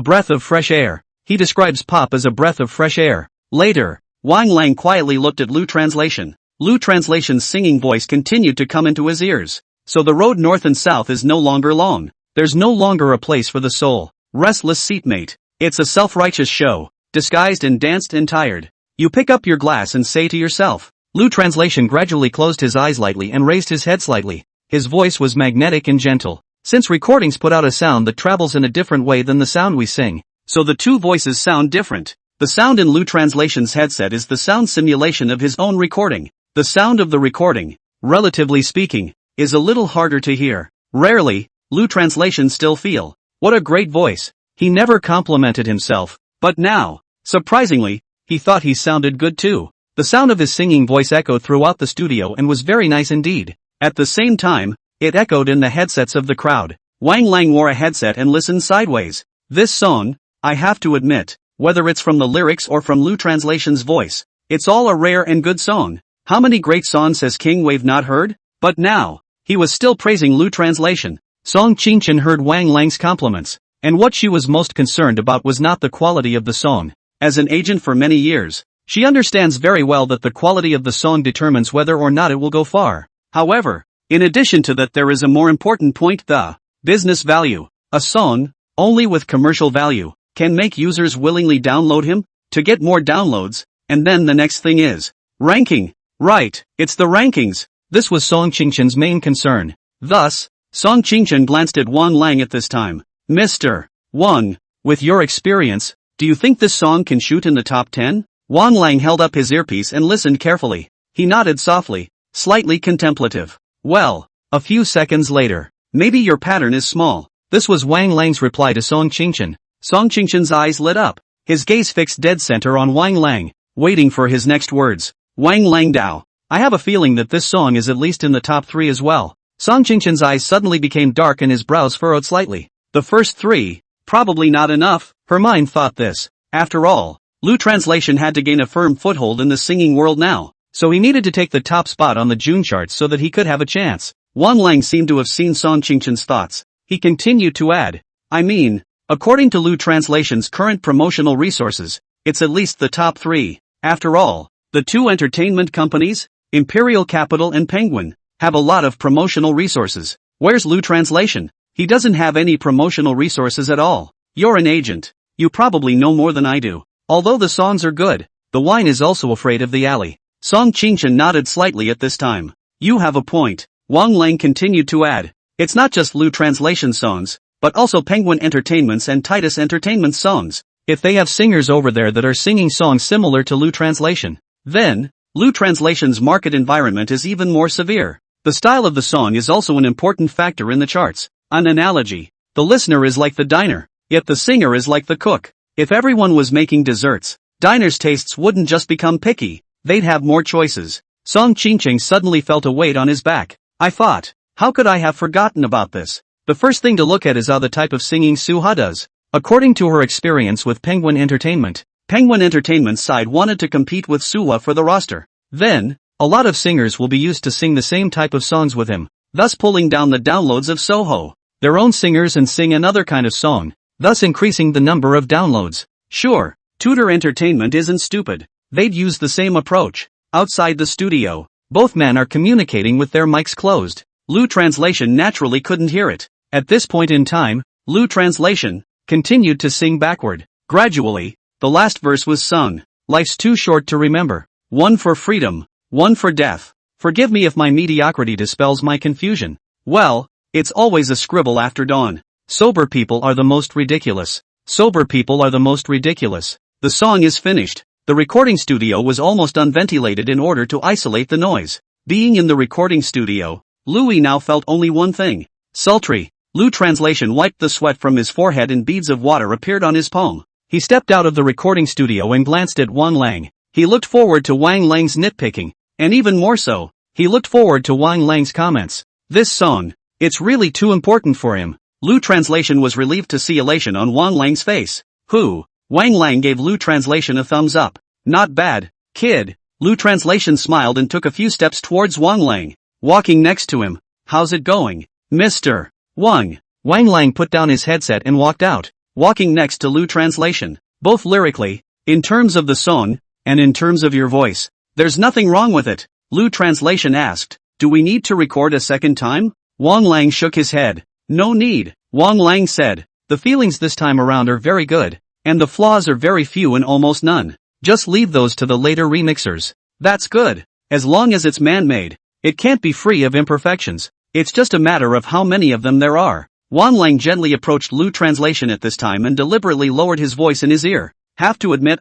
breath of fresh air. He describes pop as a breath of fresh air. Later, Wang Lang quietly looked at Lu Translation. Lu Translation's singing voice continued to come into his ears. So the road north and south is no longer long. There's no longer a place for the soul. Restless seatmate. It's a self-righteous show, disguised and danced and tired. You pick up your glass and say to yourself. Lu Translation gradually closed his eyes lightly and raised his head slightly. His voice was magnetic and gentle. Since recordings put out a sound that travels in a different way than the sound we sing, so the two voices sound different. The sound in Lu Translation's headset is the sound simulation of his own recording. The sound of the recording, relatively speaking, is a little harder to hear. Rarely, Lu Translation still feel, what a great voice. He never complimented himself, but now, surprisingly, he thought he sounded good too. The sound of his singing voice echoed throughout the studio and was very nice indeed. At the same time, it echoed in the headsets of the crowd. Wang Lang wore a headset and listened sideways. This song, I have to admit, whether it's from the lyrics or from Lu Translation's voice, it's all a rare and good song. How many great songs has King Wave not heard? But now, he was still praising Lu Translation. Song Qingchen heard Wang Lang's compliments, and what she was most concerned about was not the quality of the song. As an agent for many years, she understands very well that the quality of the song determines whether or not it will go far. However, in addition to that there is a more important point, the business value. A song, only with commercial value, can make users willingly download him, to get more downloads, and then the next thing is ranking. Right, it's the rankings. This was Song Qingchen's main concern. Thus, Song Qingchen glanced at Wang Lang at this time. Mr. Wang, with your experience, do you think this song can shoot in the top 10? Wang Lang held up his earpiece and listened carefully. He nodded softly, slightly contemplative. Well, a few seconds later, maybe your pattern is small. This was Wang Lang's reply to Song Qingchen. Song Qingchen's eyes lit up. His gaze fixed dead center on Wang Lang, waiting for his next words. Wang Lang Dao. I have a feeling that this song is at least in the top 3 as well. Song Qingchen's eyes suddenly became dark and his brows furrowed slightly. The first 3, probably not enough, her mind thought this. After all, Lu Translation had to gain a firm foothold in the singing world now, so he needed to take the top spot on the June charts so that he could have a chance. Wang Lang seemed to have seen Song Qingchen's thoughts. He continued to add, I mean, according to Lu Translation's current promotional resources, it's at least the top 3. After all, the 2 entertainment companies, Imperial Capital and Penguin, have a lot of promotional resources. Where's Lu Translation? He doesn't have any promotional resources at all. You're an agent. You probably know more than I do. Although the songs are good, the wine is also afraid of the alley. Song Qingchen nodded slightly at this time. You have a point. Wang Lang continued to add. It's not just Lu Translation songs, but also Penguin Entertainment's and Titus Entertainment's songs. If they have singers over there that are singing songs similar to Lu Translation, then Lu Translation's market environment is even more severe. The style of the song is also an important factor in the charts. An analogy. The listener is like the diner, yet the singer is like the cook. If everyone was making desserts, diners' tastes wouldn't just become picky, they'd have more choices. Song Qingchen suddenly felt a weight on his back. I thought, how could I have forgotten about this? The first thing to look at is how the type of singing Suha does. According to her experience with Penguin Entertainment, Penguin Entertainment's side wanted to compete with Suha for the roster. Then, a lot of singers will be used to sing the same type of songs with him, thus pulling down the downloads of Soho. Their own singers and sing another kind of song, thus increasing the number of downloads. Sure, Tudor Entertainment isn't stupid. They'd use the same approach. Outside the studio, both men are communicating with their mics closed. Lu Translation naturally couldn't hear it. At this point in time, Lu Translation continued to sing backward. Gradually, the last verse was sung. Life's too short to remember. One for freedom, one for death. Forgive me if my mediocrity dispels my confusion. Well, it's always a scribble after dawn. Sober people are the most ridiculous. Sober people are the most ridiculous. The song is finished. The recording studio was almost unventilated in order to isolate the noise. Being in the recording studio, Louis now felt only one thing. Sultry. Lu Translation wiped the sweat from his forehead and beads of water appeared on his palm. He stepped out of the recording studio and glanced at Wang Lang. He looked forward to Wang Lang's nitpicking. And even more so, he looked forward to Wang Lang's comments. This song, it's really too important for him. Lu Translation was relieved to see elation on Wang Lang's face. Wang Lang gave Lu Translation a thumbs up. Not bad, kid. Lu Translation smiled and took a few steps towards Wang Lang. Walking next to him. How's it going, Mr. Wang? Wang Lang put down his headset and walked out, walking next to Lu Translation. Both lyrically, in terms of the song, and in terms of your voice, there's nothing wrong with it. Lu Translation asked, do we need to record a second time? Wang Lang shook his head. No need, Wang Lang said. The feelings this time around are very good, and the flaws are very few and almost none. Just leave those to the later remixers. That's good. As long as it's man-made, it can't be free of imperfections. It's just a matter of how many of them there are. Wang Lang gently approached Lu Translation at this time and deliberately lowered his voice in his ear. Have to admit,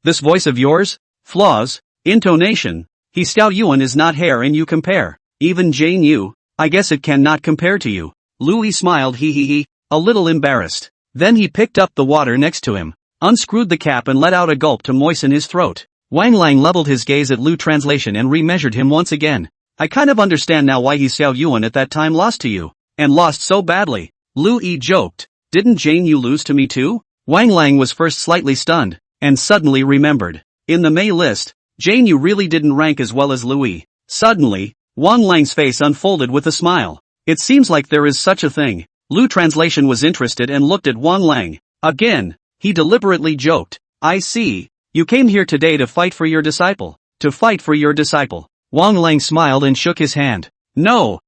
this voice of yours? Flaws? Intonation? He Xiao Yuan is not hair and you compare. Even Jane Yu, I guess it cannot compare to you. Louis smiled a little embarrassed. Then he picked up the water next to him, unscrewed the cap and let out a gulp to moisten his throat. Wang Lang leveled his gaze at Lu Translation and remeasured him once again. I kind of understand now why he Xiao Yuan at that time lost to you. And lost so badly. Lu Yi joked. Didn't Jane Yu lose to me too? Wang Lang was first slightly stunned, and suddenly remembered. In the May list, Jane Yu really didn't rank as well as Louis. Suddenly, Wang Lang's face unfolded with a smile. It seems like there is such a thing. Lu Translation was interested and looked at Wang Lang. Again, he deliberately joked. I see. You came here today to fight for your disciple. To fight for your disciple. Wang Lang smiled and shook his hand. No.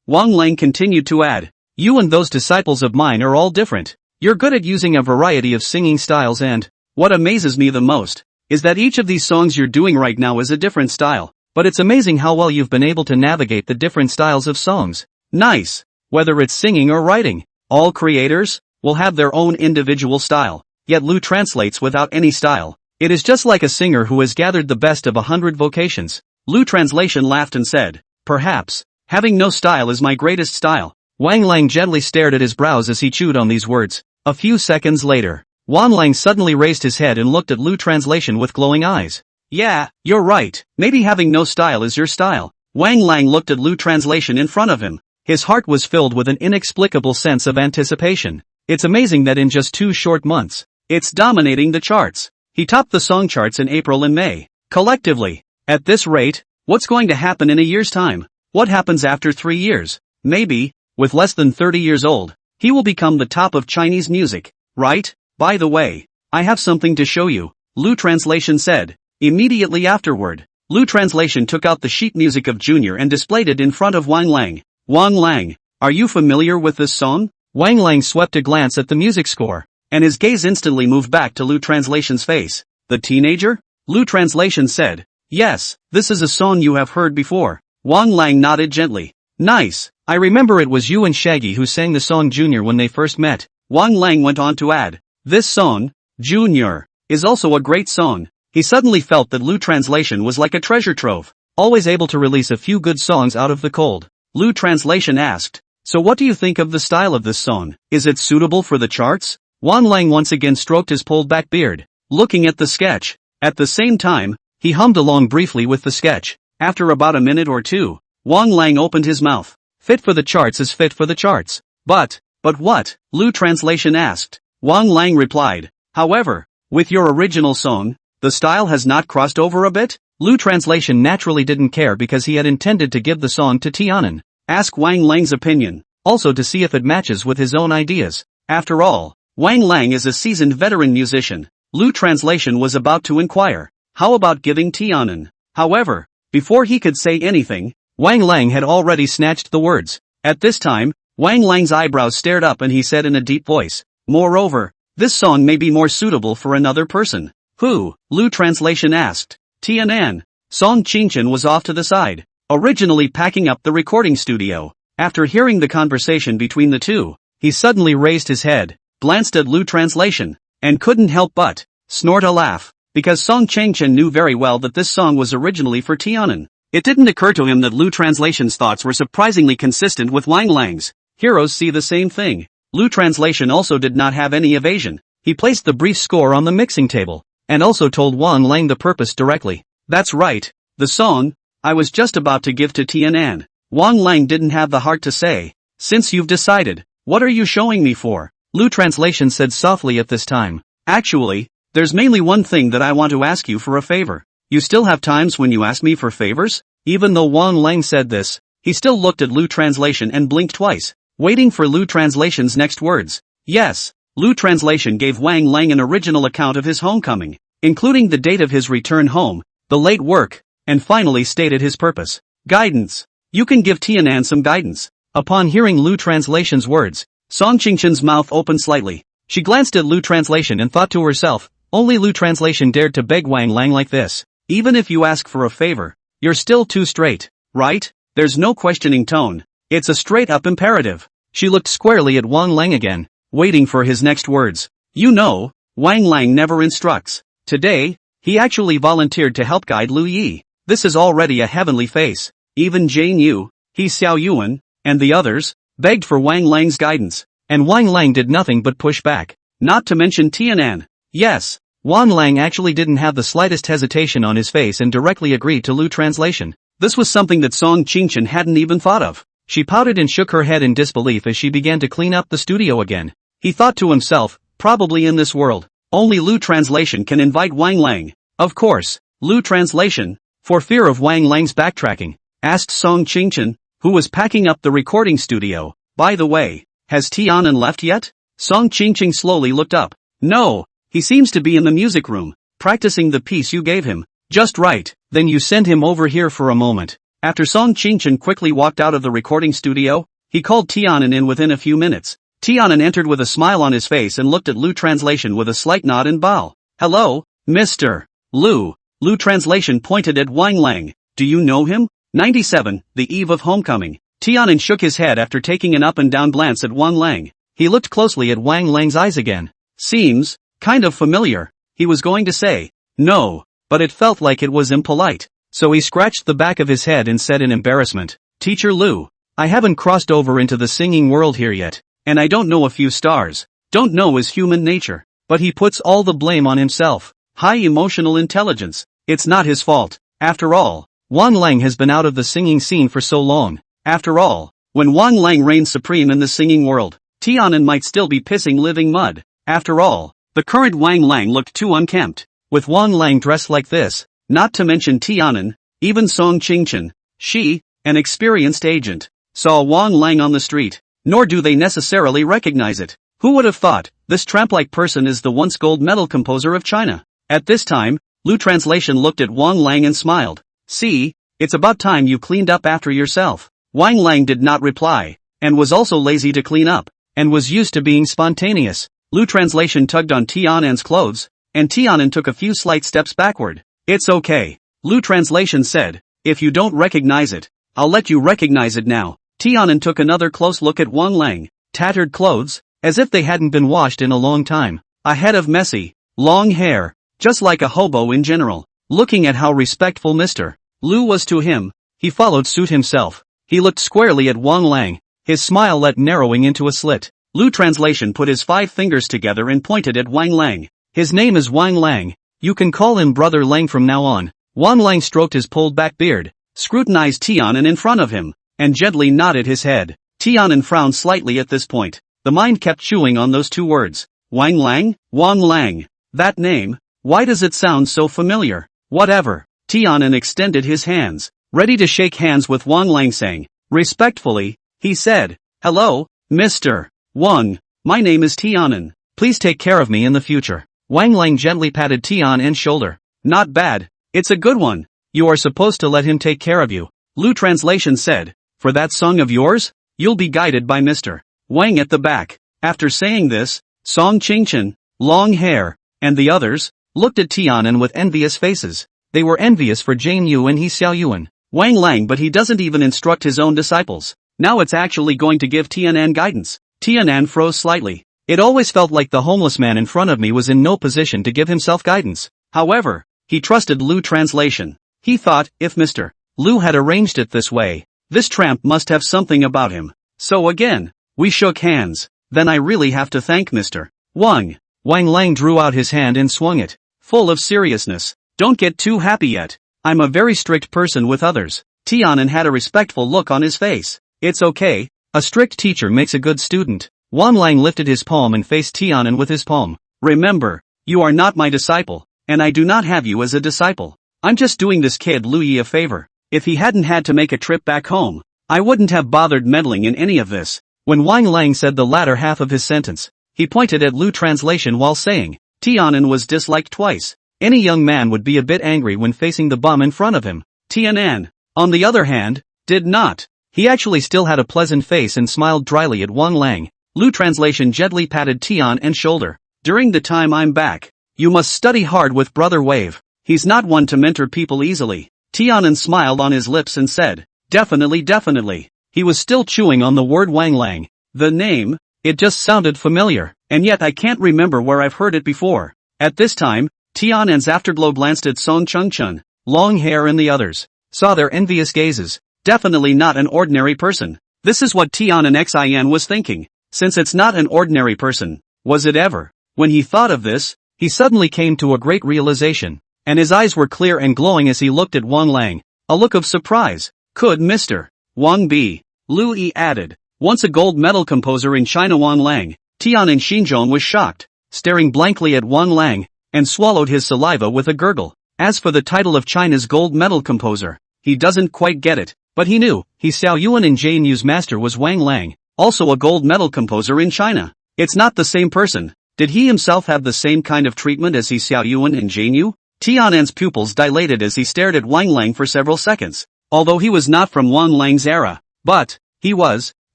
Wang Lang continued to add. You and those disciples of mine are all different. You're good at using a variety of singing styles and, what amazes me the most, is that each of these songs you're doing right now is a different style. But it's amazing how well you've been able to navigate the different styles of songs. Nice. Whether it's singing or writing, all creators will have their own individual style. Yet Lu translates without any style. It is just like a singer who has gathered the best of 100 vocations. Lu Translation laughed and said, perhaps, having no style is my greatest style. Wang Lang gently stared at his brows as he chewed on these words. A few seconds later, Wang Lang suddenly raised his head and looked at Lu Translation with glowing eyes. Yeah, you're right. Maybe having no style is your style. Wang Lang looked at Lu Translation in front of him. His heart was filled with an inexplicable sense of anticipation. It's amazing that in just 2 short months, it's dominating the charts. He topped the song charts in April and May. Collectively. At this rate, what's going to happen in a year's time? What happens after 3 years? Maybe, with less than 30 years old, he will become the top of Chinese music, right? By the way, I have something to show you, Lu Translation said. Immediately afterward, Lu Translation took out the sheet music of Junior and displayed it in front of Wang Lang. Wang Lang, Are you familiar with this song? Wang Lang swept a glance at the music score, and his gaze instantly moved back to Lu Translation's face. The teenager? Lu Translation said. Yes, this is a song you have heard before. Wang Lang nodded gently. Nice. I remember it was you and Shaggy who sang the song Junior when they first met. Wang Lang went on to add. This song, Junior, is also a great song. He suddenly felt that Lu Translation was like a treasure trove, always able to release a few good songs out of the cold. Lu Translation asked. So what do you think of the style of this song? Is it suitable for the charts? Wang Lang once again stroked his pulled back beard, looking at the sketch. At the same time, he hummed along briefly with the sketch. After about a minute or two, Wang Lang opened his mouth. Fit for the charts is fit for the charts. But what? Lu Translation asked. Wang Lang replied. However, with your original song, the style has not crossed over a bit? Lu Translation naturally didn't care because he had intended to give the song to Tianan. Ask Wang Lang's opinion, also to see if it matches with his own ideas. After all, Wang Lang is a seasoned veteran musician. Lu Translation was about to inquire, how about giving Tianan? However, before he could say anything, Wang Lang had already snatched the words. At this time, Wang Lang's eyebrows stared up and he said in a deep voice, moreover, this song may be more suitable for another person. Who? Lu Translation asked. Tianan. Song Qingchen was off to the side, originally packing up the recording studio. After hearing the conversation between the two, he suddenly raised his head, glanced at Lu Translation, and couldn't help but snort a laugh, because Song Qingchen knew very well that this song was originally for Tianan. It didn't occur to him that Lu Translation's thoughts were surprisingly consistent with Wang Lang's. Heroes see the same thing. Lu Translation also did not have any evasion. He placed the brief score on the mixing table, and also told Wang Lang the purpose directly. That's right, the song I was just about to give to Tianan. Wang Lang didn't have the heart to say, since you've decided, what are you showing me for? Lu Translation said softly at this time. Actually, there's mainly one thing that I want to ask you for a favor. You still have times when you ask me for favors? Even though Wang Lang said this, he still looked at Lu Translation and blinked twice, waiting for Lu Translation's next words. Yes, Lu Translation gave Wang Lang an original account of his homecoming, including the date of his return home, the late work, and finally stated his purpose. Guidance. You can give Tianan some guidance. Upon hearing Lu Translation's words, Song Qingchen's mouth opened slightly. She glanced at Lu Translation and thought to herself, only Lu Translation dared to beg Wang Lang like this. Even if you ask for a favor, you're still too straight, right? There's no questioning tone. It's a straight-up imperative. She looked squarely at Wang Lang again, waiting for his next words. You know, Wang Lang never instructs. Today, he actually volunteered to help guide Lu Yi. This is already a heavenly face. Even Jane Yu, He Xiao Yuan, and the others, begged for Wang Lang's guidance, and Wang Lang did nothing but push back. Not to mention Tianan. Yes, Wang Lang actually didn't have the slightest hesitation on his face and directly agreed to Lu Translation. This was something that Song Qingchen hadn't even thought of. She pouted and shook her head in disbelief as she began to clean up the studio again. He thought to himself, probably in this world, only Lu Translation can invite Wang Lang. Of course, Lu Translation, for fear of Wang Lang's backtracking, asked Song Qingchen, who was packing up the recording studio, by the way, has Tianan left yet? Song Qingchen slowly looked up. No, he seems to be in the music room, practicing the piece you gave him. Just right, then you send him over here for a moment. After Song Qingchen quickly walked out of the recording studio, he called Tianan in within a few minutes. Tianan entered with a smile on his face and looked at Lu Translation with a slight nod and bow. Hello, Mr. Lu. Lu Translation pointed at Wang Lang. Do you know him? 97, the eve of homecoming. Tianan shook his head after taking an up and down glance at Wang Lang. He looked closely at Wang Lang's eyes again. Seems kind of familiar. He was going to say no, but it felt like it was impolite. So he scratched the back of his head and said in embarrassment, Teacher Lu, I haven't crossed over into the singing world here yet, and I don't know a few stars. Don't know is human nature. But he puts all the blame on himself. High emotional intelligence. It's not his fault. After all, Wang Lang has been out of the singing scene for so long. After all, when Wang Lang reigns supreme in the singing world, Tianan might still be pissing living mud. After all, the current Wang Lang looked too unkempt. With Wang Lang dressed like this, not to mention Tianan, even Song Qingchen, she, an experienced agent, saw Wang Lang on the street, nor do they necessarily recognize it. Who would have thought, this tramp-like person is the once gold medal composer of China? At this time, Lu Translation looked at Wang Lang and smiled. See, it's about time you cleaned up after yourself. Wang Lang did not reply. and was also lazy to clean up, and was used to being spontaneous. Lu translation tugged on Tianan's clothes, and Tianan took a few slight steps backward. It's okay. Lu translation said, if you don't recognize it, I'll let you recognize it now. Tianan took another close look at Wang Lang. Tattered clothes, as if they hadn't been washed in a long time. A head of messy, long hair, just like a hobo in general. Looking at how respectful Mr. Lu was to him, he followed suit himself. He looked squarely at Wang Lang, his smile let narrowing into a slit. Lu translation put his 5 fingers together and pointed at Wang Lang. His name is Wang Lang. You can call him Brother Lang from now on. Wang Lang stroked his pulled back beard, scrutinized Tianan in front of him, and gently nodded his head. Tianan frowned slightly at this point. The mind kept chewing on those 2 words. Wang Lang? Wang Lang. That name, why does it sound so familiar? Whatever. Tianan extended his hands, ready to shake hands with Wang Lang, saying, respectfully, he said, hello, Mr. Wang. My name is Tianan. Please take care of me in the future. Wang Lang gently patted Tianan's shoulder. Not bad. It's a good one. You are supposed to let him take care of you. Lu translation said, for that song of yours, you'll be guided by Mr. Wang at the back. After saying this, Song Qingchen, Long Hair, and the others, looked at Tianan with envious faces. They were envious for Jane Yu and He Xiaoyuan. Wang Lang, but he doesn't even instruct his own disciples. Now it's actually going to give Tianan guidance. Tianan froze slightly. It always felt like the homeless man in front of me was in no position to give himself guidance. However, he trusted Lu translation. He thought, if Mr. Lu had arranged it this way, this tramp must have something about him. So again, we shook hands. Then I really have to thank Mr. Wang. Wang Lang drew out his hand and swung it, full of seriousness. Don't get too happy yet. I'm a very strict person with others. Tianan had a respectful look on his face. It's okay. A strict teacher makes a good student. Wang Lang lifted his palm and faced Tianan with his palm. Remember, you are not my disciple, and I do not have you as a disciple. I'm just doing this kid Lu Yi a favor. If he hadn't had to make a trip back home, I wouldn't have bothered meddling in any of this. When Wang Lang said the latter half of his sentence, he pointed at Lu translation while saying, Tianan was disliked twice. Any young man would be a bit angry when facing the bum in front of him. Tianan, on the other hand, did not. He actually still had a pleasant face and smiled dryly at Wang Lang. Lu translation gently patted Tianan's shoulder. During the time I'm back, you must study hard with Brother Wave. He's not one to mentor people easily. Tianan smiled on his lips and said, definitely, definitely. He was still chewing on the word Wang Lang. The name, it just sounded familiar, and yet I can't remember where I've heard it before. At this time, Tianan's afterglow glanced at Song Chengchen, Long Hair and the others. Saw their envious gazes. Definitely not an ordinary person. This is what Tianan Xin was thinking. Since it's not an ordinary person, was it ever? When he thought of this, he suddenly came to a great realization, and his eyes were clear and glowing as he looked at Wang Lang. A look of surprise. Could Mr. Wang be? Lu Yi added. Once a gold medal composer in China, Wang Lang. Tianan Xinzhong was shocked, staring blankly at Wang Lang, and swallowed his saliva with a gurgle. As for the title of China's gold medal composer, he doesn't quite get it, but he knew, He Xiaoyuan and Jane Yu's master was Wang Lang, also a gold medal composer in China. It's not the same person. Did he himself have the same kind of treatment as He Xiaoyuan and Jane Yu? Tianan's pupils dilated as he stared at Wang Lang for several seconds. Although he was not from Wang Lang's era, but he was,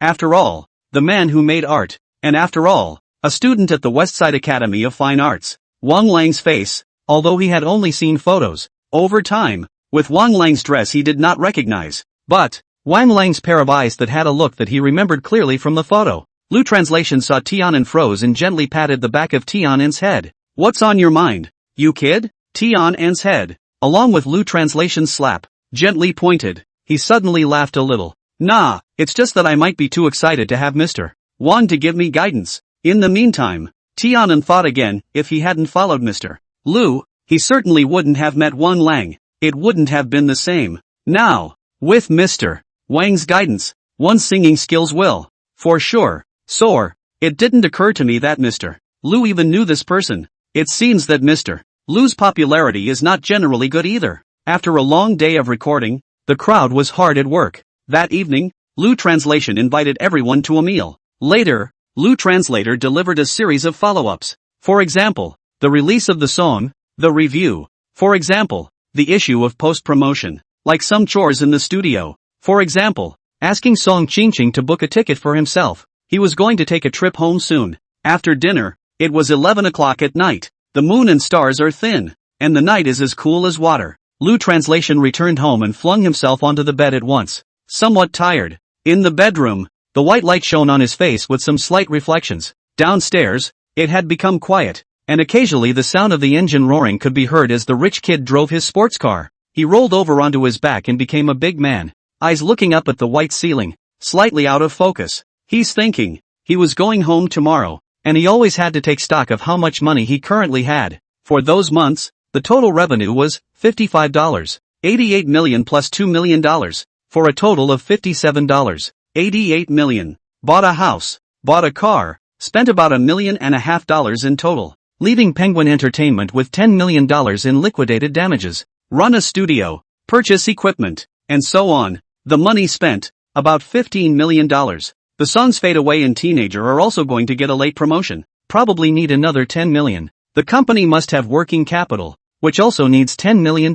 after all, the man who made art, and after all, a student at the Westside Academy of Fine Arts. Wang Lang's face, although he had only seen photos, over time, with Wang Lang's dress he did not recognize, but Wang Lang's pair of eyes that had a look that he remembered clearly from the photo. Lu translation saw Tianan froze and gently patted the back of Tianan's head. What's on your mind, you kid? Tianan's head, along with Lu translation's slap, gently pointed. He suddenly laughed a little. Nah, it's just that I might be too excited to have Mr. Wang to give me guidance. In the meantime, Tianan thought again, if he hadn't followed Mr. Lu, he certainly wouldn't have met Wang Lang. It wouldn't have been the same. Now, with Mr. Wang's guidance, one's singing skills will, for sure, soar. It didn't occur to me that Mr. Lu even knew this person. It seems that Mr. Lu's popularity is not generally good either. After a long day of recording, the crowd was hard at work. That evening, Lu translation invited everyone to a meal. Later, Lu translator delivered a series of follow-ups. For example, the release of the song, the review. For example, the issue of post-promotion, like some chores in the studio. For example, asking Song Qingqing to book a ticket for himself. He was going to take a trip home soon. After dinner, it was 11 o'clock at night. The moon and stars are thin, and the night is as cool as water. Lu Translation returned home and flung himself onto the bed at once, somewhat tired. In the bedroom, the white light shone on his face with some slight reflections. Downstairs, it had become quiet, and occasionally the sound of the engine roaring could be heard as the rich kid drove his sports car. He rolled over onto his back and became a big man, eyes looking up at the white ceiling, slightly out of focus. He's thinking. He was going home tomorrow, and he always had to take stock of how much money he currently had. For those months, the total revenue was $55. 88 million plus $2 million, for a total of $57. 88 million. Bought a house, bought a car, spent about $1.5 million in total, leaving Penguin Entertainment with $10 million in liquidated damages. Run a studio, purchase equipment, and so on. The money spent, about $15 million. The songs Fade Away and Teenager are also going to get a late promotion, probably need another $10 million. The company must have working capital, which also needs $10 million.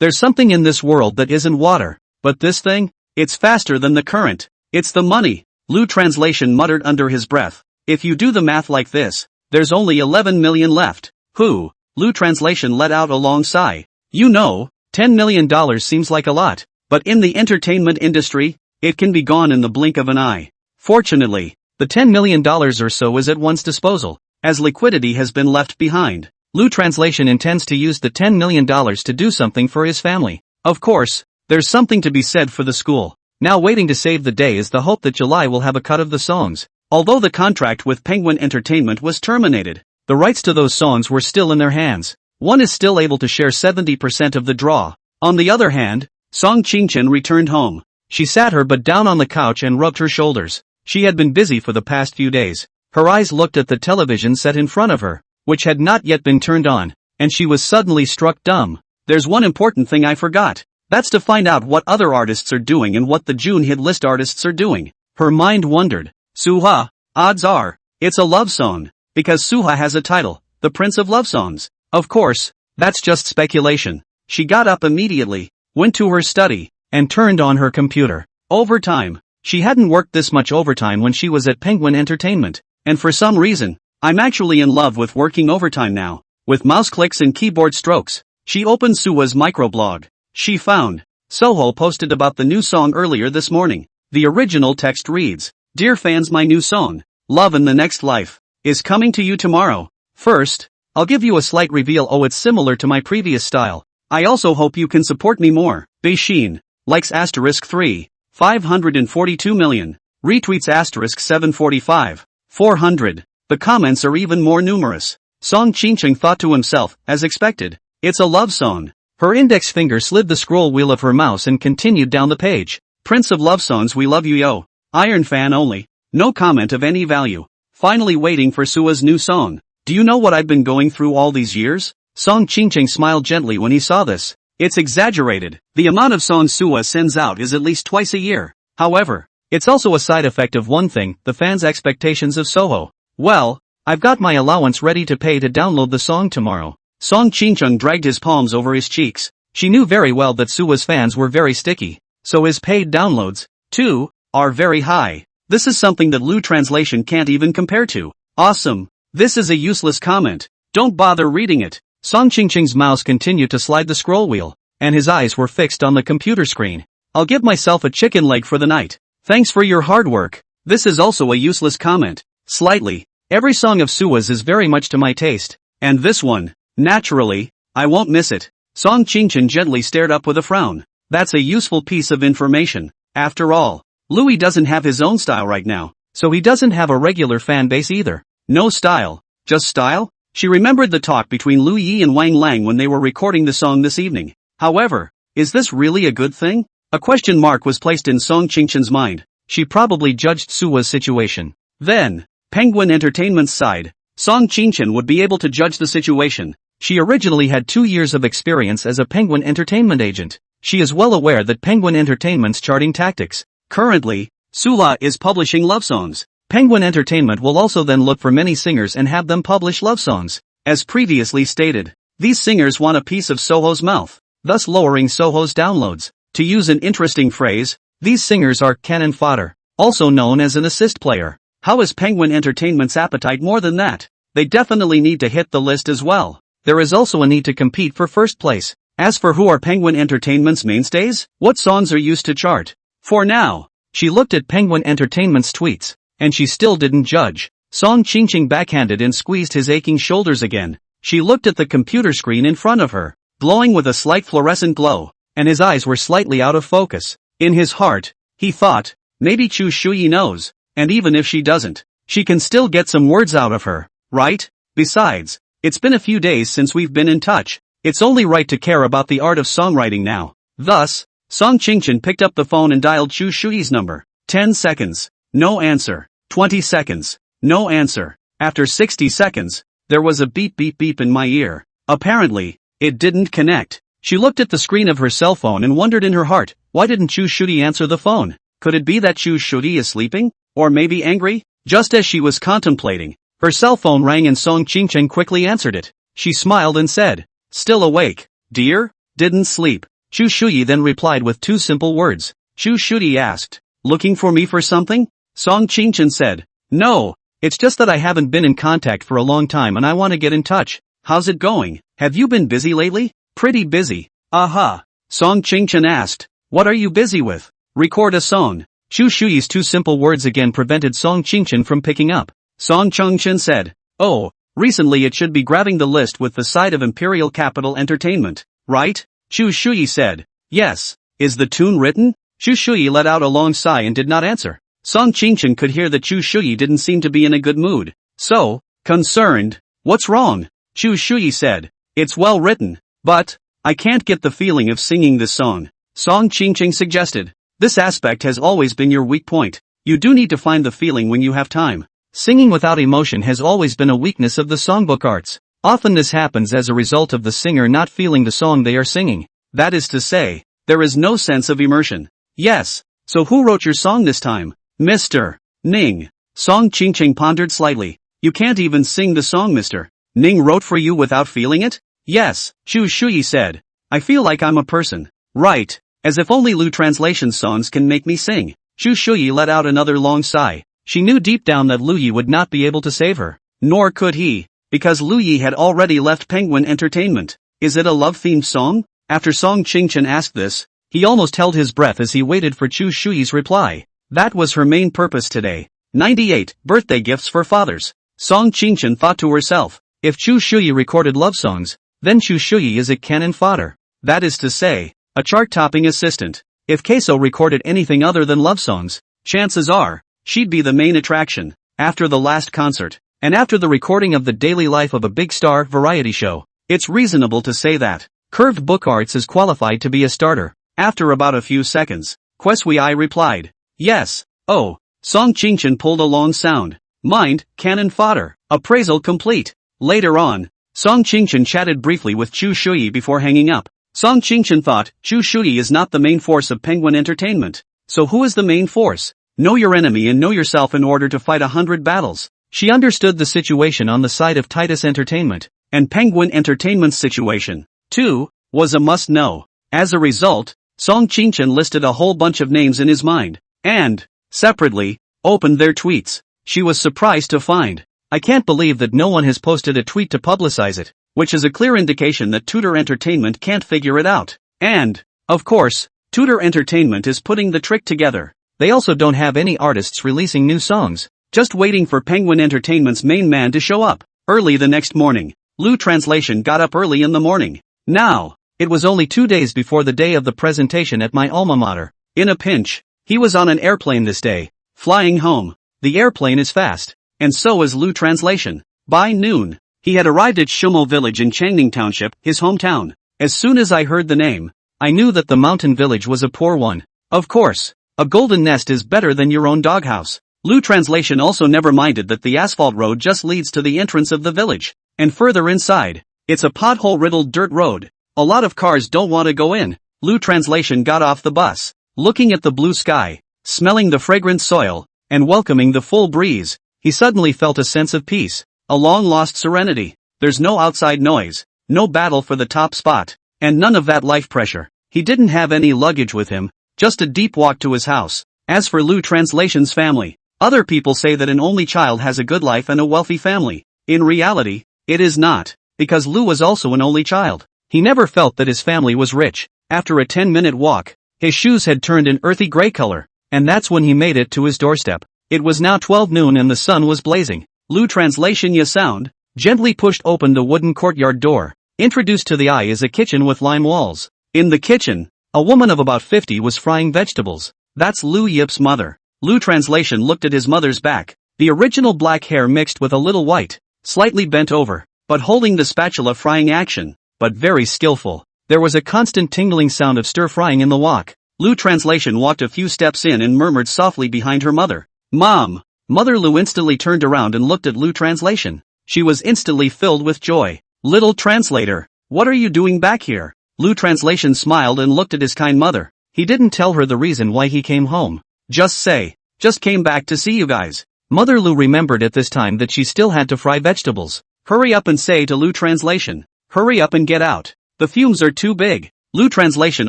There's something in this world that isn't water, but this thing, it's faster than the current. It's the money. Lu Translation muttered under his breath. If you do the math like this, there's only 11 million left. Whew. Lu Translation let out a long sigh. You know, $10 million seems like a lot, but in the entertainment industry, it can be gone in the blink of an eye. Fortunately, the $10 million or so is at one's disposal, as liquidity has been left behind. Lu Translation intends to use the $10 million to do something for his family. Of course, there's something to be said for the school. Now waiting to save the day is the hope that July will have a cut of the songs. Although the contract with Penguin Entertainment was terminated, the rights to those songs were still in their hands. One is still able to share 70% of the draw. On the other hand, Song Qingqing returned home. She sat her butt down on the couch and rubbed her shoulders. She had been busy for the past few days. Her eyes looked at the television set in front of her, which had not yet been turned on, and she was suddenly struck dumb. There's one important thing I forgot. That's to find out what other artists are doing and what the June hit list artists are doing. Her mind wondered. Suha, odds are, it's a love song, because Suha has a title, The Prince of Love Songs. Of course, that's just speculation. She got up immediately, went to her study, and turned on her computer. Overtime. She hadn't worked this much overtime when she was at Penguin Entertainment, and for some reason, I'm actually in love with working overtime now. With mouse clicks and keyboard strokes, she opened Suha's microblog. She found, Soho posted about the new song earlier this morning. The original text reads, Dear fans, my new song, Love in the Next Life, is coming to you tomorrow. First, I'll give you a slight reveal. Oh, it's similar to my previous style. I also hope you can support me more. Beijing, likes asterisk 3, 542 million, retweets asterisk 745, 400. The comments are even more numerous. Song Qingqing thought to himself, as expected, it's a love song. Her index finger slid the scroll wheel of her mouse and continued down the page. Prince of Love Songs, we love you yo. Iron fan only. No comment of any value. Finally waiting for Suha's new song. Do you know what I've been going through all these years? Song Qingqing smiled gently when he saw this. It's exaggerated. The amount of songs Suha sends out is at least twice a year. However, it's also a side effect of one thing, the fans' expectations of Soho. Well, I've got my allowance ready to pay to download the song tomorrow. Song Qingqing dragged his palms over his cheeks. She knew very well that Suha's fans were very sticky, so his paid downloads, too, are very high. This is something that Lu Translation can't even compare to. Awesome. This is a useless comment. Don't bother reading it. Song Qingqing's mouse continued to slide the scroll wheel, and his eyes were fixed on the computer screen. I'll give myself a chicken leg for the night. Thanks for your hard work. This is also a useless comment. Slightly. Every song of Suha's is very much to my taste. And this one, naturally, I won't miss it. Song Qingqing gently stared up with a frown. That's a useful piece of information. After all, Louis doesn't have his own style right now, so he doesn't have a regular fan base either. No style. Just style? She remembered the talk between Lu Yi and Wang Lang when they were recording the song this evening. However, is this really a good thing? A question mark was placed in Song Qingqing's mind. She probably judged Suha's situation. Then, Penguin Entertainment's side, Song Qingqing would be able to judge the situation. She originally had 2 years of experience as a Penguin Entertainment agent. She is well aware that Penguin Entertainment's charting tactics. Currently, Suha is publishing love songs. Penguin Entertainment will also then look for many singers and have them publish love songs. As previously stated, these singers want a piece of Soho's mouth, thus lowering Soho's downloads. To use an interesting phrase, These singers are cannon fodder, also known as an assist player. How is Penguin Entertainment's appetite more than that? They definitely need to hit the list as well. There is also a need to compete for first place. As for who are Penguin Entertainment's mainstays, what songs are used to chart? For now, she looked at Penguin Entertainment's tweets, and she still didn't judge. Song Qingqing backhanded and squeezed his aching shoulders again. She looked at the computer screen in front of her, glowing with a slight fluorescent glow, and his eyes were slightly out of focus. In his heart, he thought, maybe Chu Shuyi knows, and even if she doesn't, she can still get some words out of her, right? Besides, it's been a few days since we've been in touch. It's only right to care about the art of songwriting now. Thus, Song Qingqing picked up the phone and dialed Chu Shuyi's number. 10 seconds. No answer. 20 seconds. No answer. After 60 seconds, there was a beep beep beep in my ear. Apparently, it didn't connect. She looked at the screen of her cell phone and wondered in her heart, why didn't Chu Shuyi answer the phone? Could it be that Chu Shuyi is sleeping? Or maybe angry? Just as she was contemplating, her cell phone rang and Song Qingqing quickly answered it. She smiled and said, still awake, dear? Didn't sleep. Chu Shuyi then replied with two simple words. Chu Shuyi asked, looking for me for something? Song Qingqing said, no, it's just that I haven't been in contact for a long time and I want to get in touch. How's it going? Have you been busy lately? Pretty busy. Aha. Song Qingqing asked, what are you busy with? Record a song. Chu Shuyi's two simple words again prevented Song Qingqing from picking up. Song Qingqing said, oh, recently it should be grabbing the list with the side of Imperial Capital Entertainment, right? Chu Shuyi said, yes. Is the tune written? Chu Shuyi let out a long sigh and did not answer. Song Qingqing could hear that Chu Shuyi didn't seem to be in a good mood. So, concerned, what's wrong? Chu Shuyi said, it's well written, but I can't get the feeling of singing this song. Song Qingqing suggested, this aspect has always been your weak point. You do need to find the feeling when you have time. Singing without emotion has always been a weakness of the songbook arts. Often this happens as a result of the singer not feeling the song they are singing. That is to say, there is no sense of immersion. Yes, so who wrote your song this time? Mr. Ning. Song Qingqing pondered slightly. You can't even sing the song Mr. Ning wrote for you without feeling it? Yes, Chu Shuyi said. I feel like I'm a person. Right, as if only Lu Translation songs can make me sing. Chu Shuyi let out another long sigh. She knew deep down that Lu Yi would not be able to save her. Nor could he, because Lu Yi had already left Penguin Entertainment. Is it a love-themed song? After Song Qingqing asked this, he almost held his breath as he waited for Chu Shuyi's reply. That was her main purpose today. 98. Birthday gifts for fathers. Song Qingqing thought to herself, if Chu Shuyi recorded love songs, then Chu Shuyi is a cannon fodder. That is to say, a chart-topping assistant. If Queso recorded anything other than love songs, chances are, she'd be the main attraction. After the last concert, and after the recording of the daily life of a big star variety show, it's reasonable to say that Curved Book Arts is qualified to be a starter. After about a few seconds, Quesui replied, yes. Oh, Song Qingqing pulled a long sound. Mind, cannon fodder. Appraisal complete. Later on, Song Qingqing chatted briefly with Chu Shuyi before hanging up. Song Qingqing thought, Chu Shuyi is not the main force of Penguin Entertainment. So who is the main force? Know your enemy and know yourself in order to fight 100 battles. She understood the situation on the side of Titus Entertainment, and Penguin Entertainment's situation, too, was a must-know. As a result, Song Qingqing listed a whole bunch of names in his mind, and, separately, opened their tweets. She was surprised to find, I can't believe that no one has posted a tweet to publicize it, which is a clear indication that Tudor Entertainment can't figure it out. And, of course, Tudor Entertainment is putting the trick together. They also don't have any artists releasing new songs, just waiting for Penguin Entertainment's main man to show up. Early the next morning, Lu Translation got up early in the morning. Now, it was only 2 days before the day of the presentation at my alma mater. In a pinch, he was on an airplane this day, flying home. The airplane is fast, and so is Lu Translation. By noon, he had arrived at Shumo village in Changning Township, his hometown. As soon as I heard the name, I knew that the mountain village was a poor one. Of course, a golden nest is better than your own doghouse. Lu Translation also never minded that the asphalt road just leads to the entrance of the village, and further inside, it's a pothole-riddled dirt road. A lot of cars don't want to go in. Lu Translation got off the bus, looking at the blue sky, smelling the fragrant soil, and welcoming the full breeze. He suddenly felt a sense of peace, a long-lost serenity. There's no outside noise, no battle for the top spot, and none of that life pressure. He didn't have any luggage with him, just a deep walk to his house. As for Lu Translation's family, other people say that an only child has a good life and a wealthy family. In reality, it is not, because Lu was also an only child. He never felt that his family was rich. After a 10-minute walk, his shoes had turned an earthy gray color, and that's when he made it to his doorstep. It was now 12 noon and the sun was blazing. Lu Translation Ya Sound gently pushed open the wooden courtyard door. Introduced to the eye is a kitchen with lime walls. In the kitchen, a woman of about 50 was frying vegetables. That's Lu Yip's mother. Lu Translation looked at his mother's back. The original black hair mixed with a little white, slightly bent over, but holding the spatula frying action, but very skillful. There was a constant tingling sound of stir-frying in the wok. Lu Translation walked a few steps in and murmured softly behind her mother. Mom! Mother Lu instantly turned around and looked at Lu Translation. She was instantly filled with joy. Little translator, what are you doing back here? Lu Translation smiled and looked at his kind mother. He didn't tell her the reason why he came home. Just came back to see you guys. Mother Lu remembered at this time that she still had to fry vegetables. Hurry up and say to Lu Translation. Hurry up and get out. The fumes are too big. Lu Translation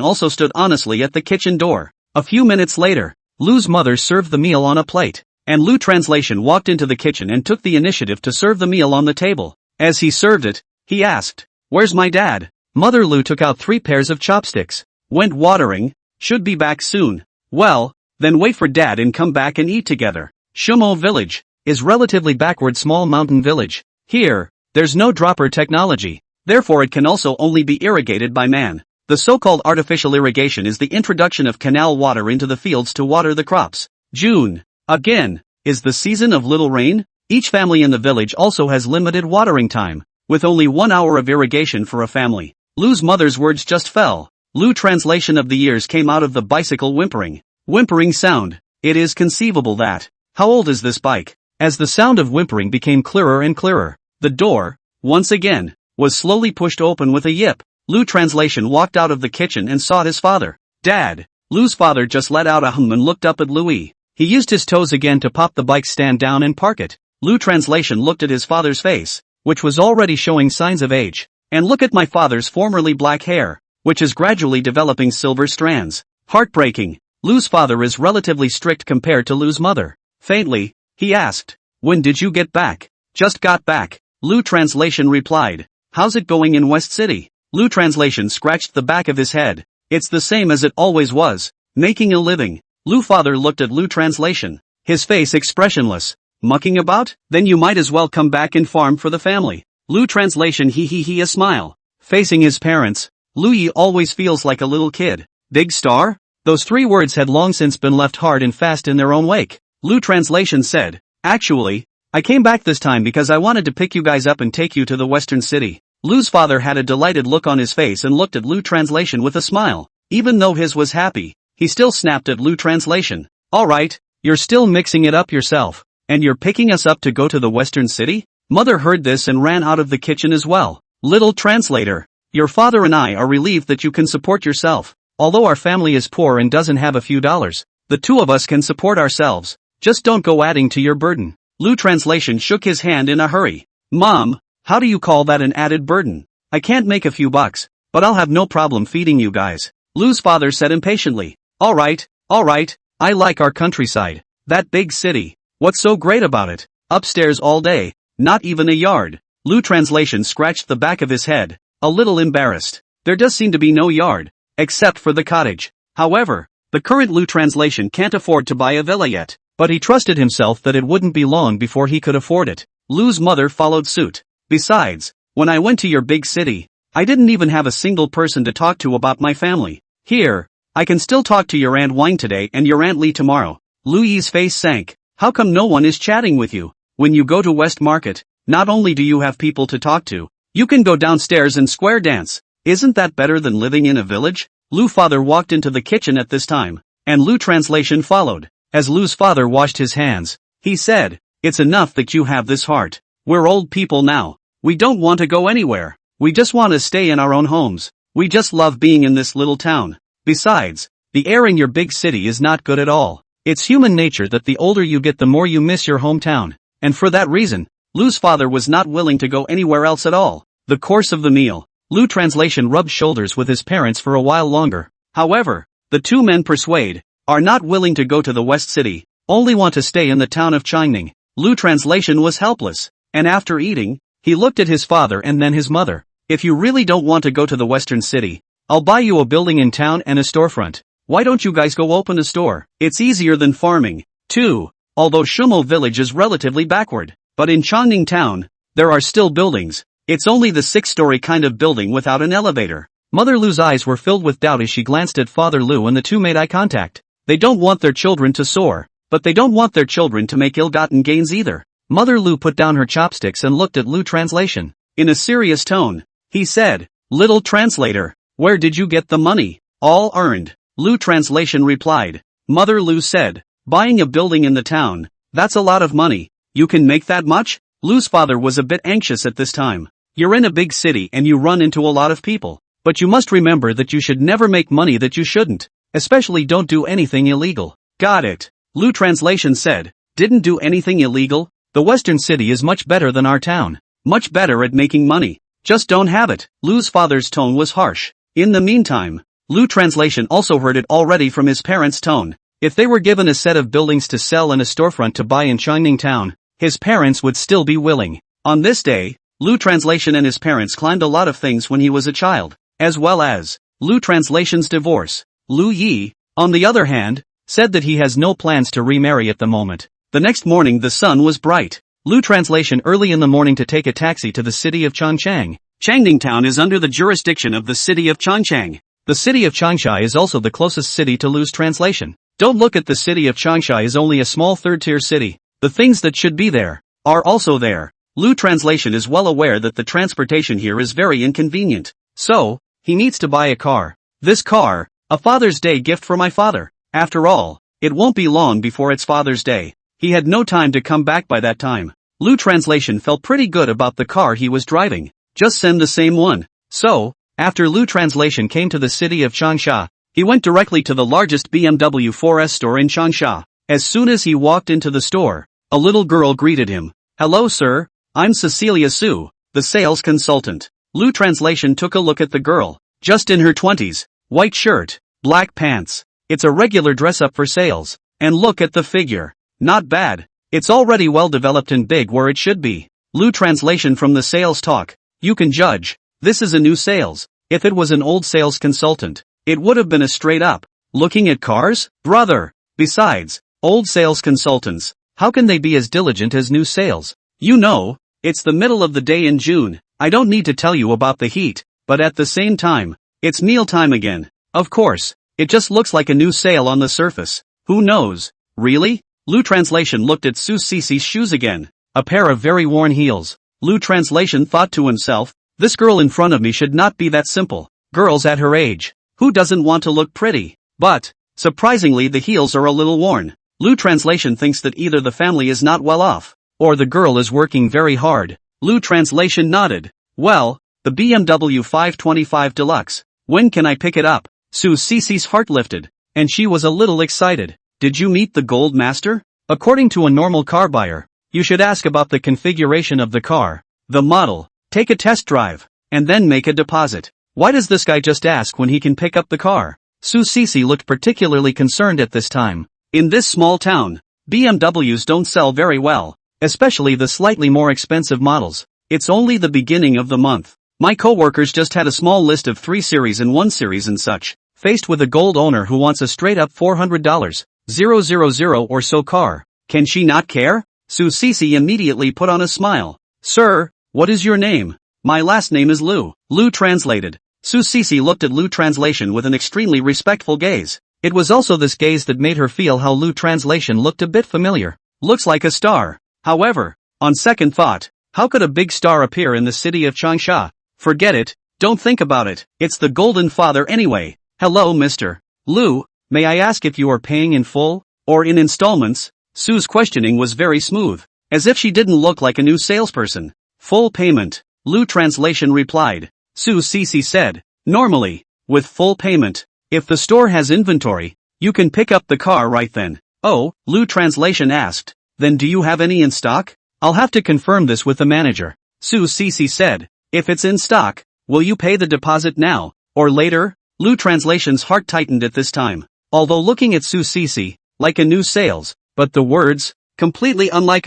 also stood honestly at the kitchen door. A few minutes later, Lu's mother served the meal on a plate, and Lu Translation walked into the kitchen and took the initiative to serve the meal on the table. As he served it, he asked, "Where's my dad?" Mother Lu took out 3 pairs of chopsticks. Went watering, should be back soon. Well, then wait for dad and come back and eat together. Shumo Village is relatively backward small mountain village. Here, there's no dropper technology. Therefore it can also only be irrigated by man. The so-called artificial irrigation is the introduction of canal water into the fields to water the crops. June, again, is the season of little rain. Each family in the village also has limited watering time, with only 1 hour of irrigation for a family. Lu's mother's words just fell. Lu Translation of the years came out of the bicycle whimpering sound. It is conceivable that, how old is this bike? As the sound of whimpering became clearer and clearer, the door, once again, was slowly pushed open with a yip. Lu Translation walked out of the kitchen and sought his father. Dad! Lu's father just let out a hum and looked up at Louis. He used his toes again to pop the bike stand down and park it. Lu Translation looked at his father's face, which was already showing signs of age. And look at my father's formerly black hair, which is gradually developing silver strands. Heartbreaking. Lu's father is relatively strict compared to Lu's mother. Faintly, he asked, "When did you get back?" "Just got back," Lu Translation replied. "How's it going in West City?" Lu Translation scratched the back of his head. "It's the same as it always was, making a living." Lu father looked at Lu Translation, his face expressionless. "Mucking about? Then you might as well come back and farm for the family." Lu Translation a smile. Facing his parents, Louis always feels like a little kid. Big star? Those 3 words had long since been left hard and fast in their own wake. Lu Translation said, "Actually, I came back this time because I wanted to pick you guys up and take you to the western city." Lu's father had a delighted look on his face and looked at Lu Translation with a smile. Even though his was happy, he still snapped at Lu Translation. "Alright, you're still mixing it up yourself, and you're picking us up to go to the western city?" Mother heard this and ran out of the kitchen as well. "Little translator, your father and I are relieved that you can support yourself. Although our family is poor and doesn't have a few dollars, the 2 of us can support ourselves. Just don't go adding to your burden." Lu Translation shook his hand in a hurry. "Mom, how do you call that an added burden? I can't make a few bucks, but I'll have no problem feeding you guys." Lu's father said impatiently. Alright, I like our countryside. That big city. What's so great about it? Upstairs all day, not even a yard." Lu Translation scratched the back of his head, a little embarrassed. There does seem to be no yard, except for the cottage. However, the current Lu Translation can't afford to buy a villa yet, but he trusted himself that it wouldn't be long before he could afford it. Lu's mother followed suit. "Besides, when I went to your big city, I didn't even have a single person to talk to about my family. Here, I can still talk to your Aunt Wine today and your Aunt Lee tomorrow." Louis's face sank. "How come no one is chatting with you? When you go to West Market, not only do you have people to talk to, you can go downstairs and square dance. Isn't that better than living in a village?" Lu father walked into the kitchen at this time, and Lu Translation followed. As Lu's father washed his hands, he said, "It's enough that you have this heart. We're old people now. We don't want to go anywhere. We just want to stay in our own homes. We just love being in this little town. Besides, the air in your big city is not good at all. It's human nature that the older you get the more you miss your hometown." And for that reason, Lu's father was not willing to go anywhere else at all. The course of the meal, Lu Translation rubbed shoulders with his parents for a while longer. However, The two men persuade, are not willing to go to the West City, only want to stay in the town of Changning. Lu translation was helpless, and after eating, he looked at his father and then his mother. If you really don't want to go to the Western City, I'll buy you a building in town and a storefront. Why don't you guys go open a store? It's easier than farming. 2. Although Shumo village is relatively backward, but in Changning town, there are still buildings. It's only the 6-story kind of building without an elevator. Mother Lu's eyes were filled with doubt as she glanced at Father Lu and the two made eye contact. They don't want their children to soar, but they don't want their children to make ill-gotten gains either. Mother Lu put down her chopsticks and looked at Lu translation. In a serious tone, he said, "Little translator, where did you get the money?" "All earned," Lu translation replied. Mother Lu said, "Buying a building in the town, that's a lot of money. You can make that much?" Lu's father was a bit anxious at this time. "You're in a big city and you run into a lot of people. But you must remember that you should never make money that you shouldn't. Especially don't do anything illegal." "Got it," Lu translation said. "Didn't do anything illegal? The Western City is much better than our town. Much better at making money. Just don't have it." Lu's father's tone was harsh. In the meantime, Lu translation also heard it already from his parents' tone. If they were given a set of buildings to sell and a storefront to buy in Changning town, his parents would still be willing. On this day, Lu translation and his parents climbed a lot of things when he was a child, as well as Lu translation's divorce. Lu Yi, on the other hand, said that he has no plans to remarry at the moment. The next morning the sun was bright. Lu translation early in the morning to take a taxi to the city of Changchang. Changning town is under the jurisdiction of the city of Changchang. The city of Changsha is also the closest city to Lu's translation. Don't look at the city of Changsha is only a small third-tier city. The things that should be there are also there. Lu translation is well aware that the transportation here is very inconvenient. So, he needs to buy a car. This car, a Father's Day gift for my father. After all, it won't be long before it's Father's Day. He had no time to come back by that time. Lu translation felt pretty good about the car he was driving. Just send the same one. So, after Lu translation came to the city of Changsha, he went directly to the largest BMW 4S store in Changsha. As soon as he walked into the store, a little girl greeted him. "Hello sir, I'm Cecilia Su, the sales consultant." Lu translation took a look at the girl. Just in her 20s, white shirt, black pants. It's a regular dress-up for sales. And look at the figure. Not bad. It's already well developed and big where it should be. Lu translation from the sales talk. You can judge. This is a new sales. If it was an old sales consultant, it would have been a straight up. Looking at cars? Brother. Besides, old sales consultants, how can they be as diligent as new sales? You know, it's the middle of the day in June. I don't need to tell you about the heat, but at the same time, it's meal time again. Of course, it just looks like a new sale on the surface. Who knows? Really? Lu translation looked at Su Cici's shoes again. A pair of very worn heels. Lu translation thought to himself, this girl in front of me should not be that simple. Girls at her age. Who doesn't want to look pretty? But, surprisingly the heels are a little worn. Lu translation thinks that either the family is not well off, or the girl is working very hard. Lu translation nodded. Well, the BMW 525 Deluxe. When can I pick it up? Su Cici's heart lifted, and she was a little excited. Did you meet the Gold Master? According to a normal car buyer, you should ask about the configuration of the car, the model, take a test drive, and then make a deposit. Why does this guy just ask when he can pick up the car? Su Cici looked particularly concerned at this time. In this small town, BMWs don't sell very well, especially the slightly more expensive models. It's only the beginning of the month. My coworkers just had a small list of 3 series and 1 series and such, faced with a gold owner who wants a straight-up $400, 000 or so car. Can she not care? Su Cici immediately put on a smile. Sir, what is your name? My last name is Lu. Lu translated. Su Cici looked at Lu translation with an extremely respectful gaze. It was also this gaze that made her feel how Lu translation looked a bit familiar. Looks like a star. However, on second thought, how could a big star appear in the city of Changsha? Forget it, don't think about it. It's the Golden Father anyway. Hello Mr. Lu, may I ask if you are paying in full, or in installments? Su's questioning was very smooth, as if she didn't look like a new salesperson. Full payment, Lu translation replied. Su Cici said, normally, with full payment, if the store has inventory, you can pick up the car right then. Oh, Lu translation asked, then do you have any in stock? I'll have to confirm this with the manager. Su Cici said, if it's in stock, will you pay the deposit now, or later? Lu Translation's heart tightened at this time. Although looking at Su Cece, like a new sales, but the words, completely unlike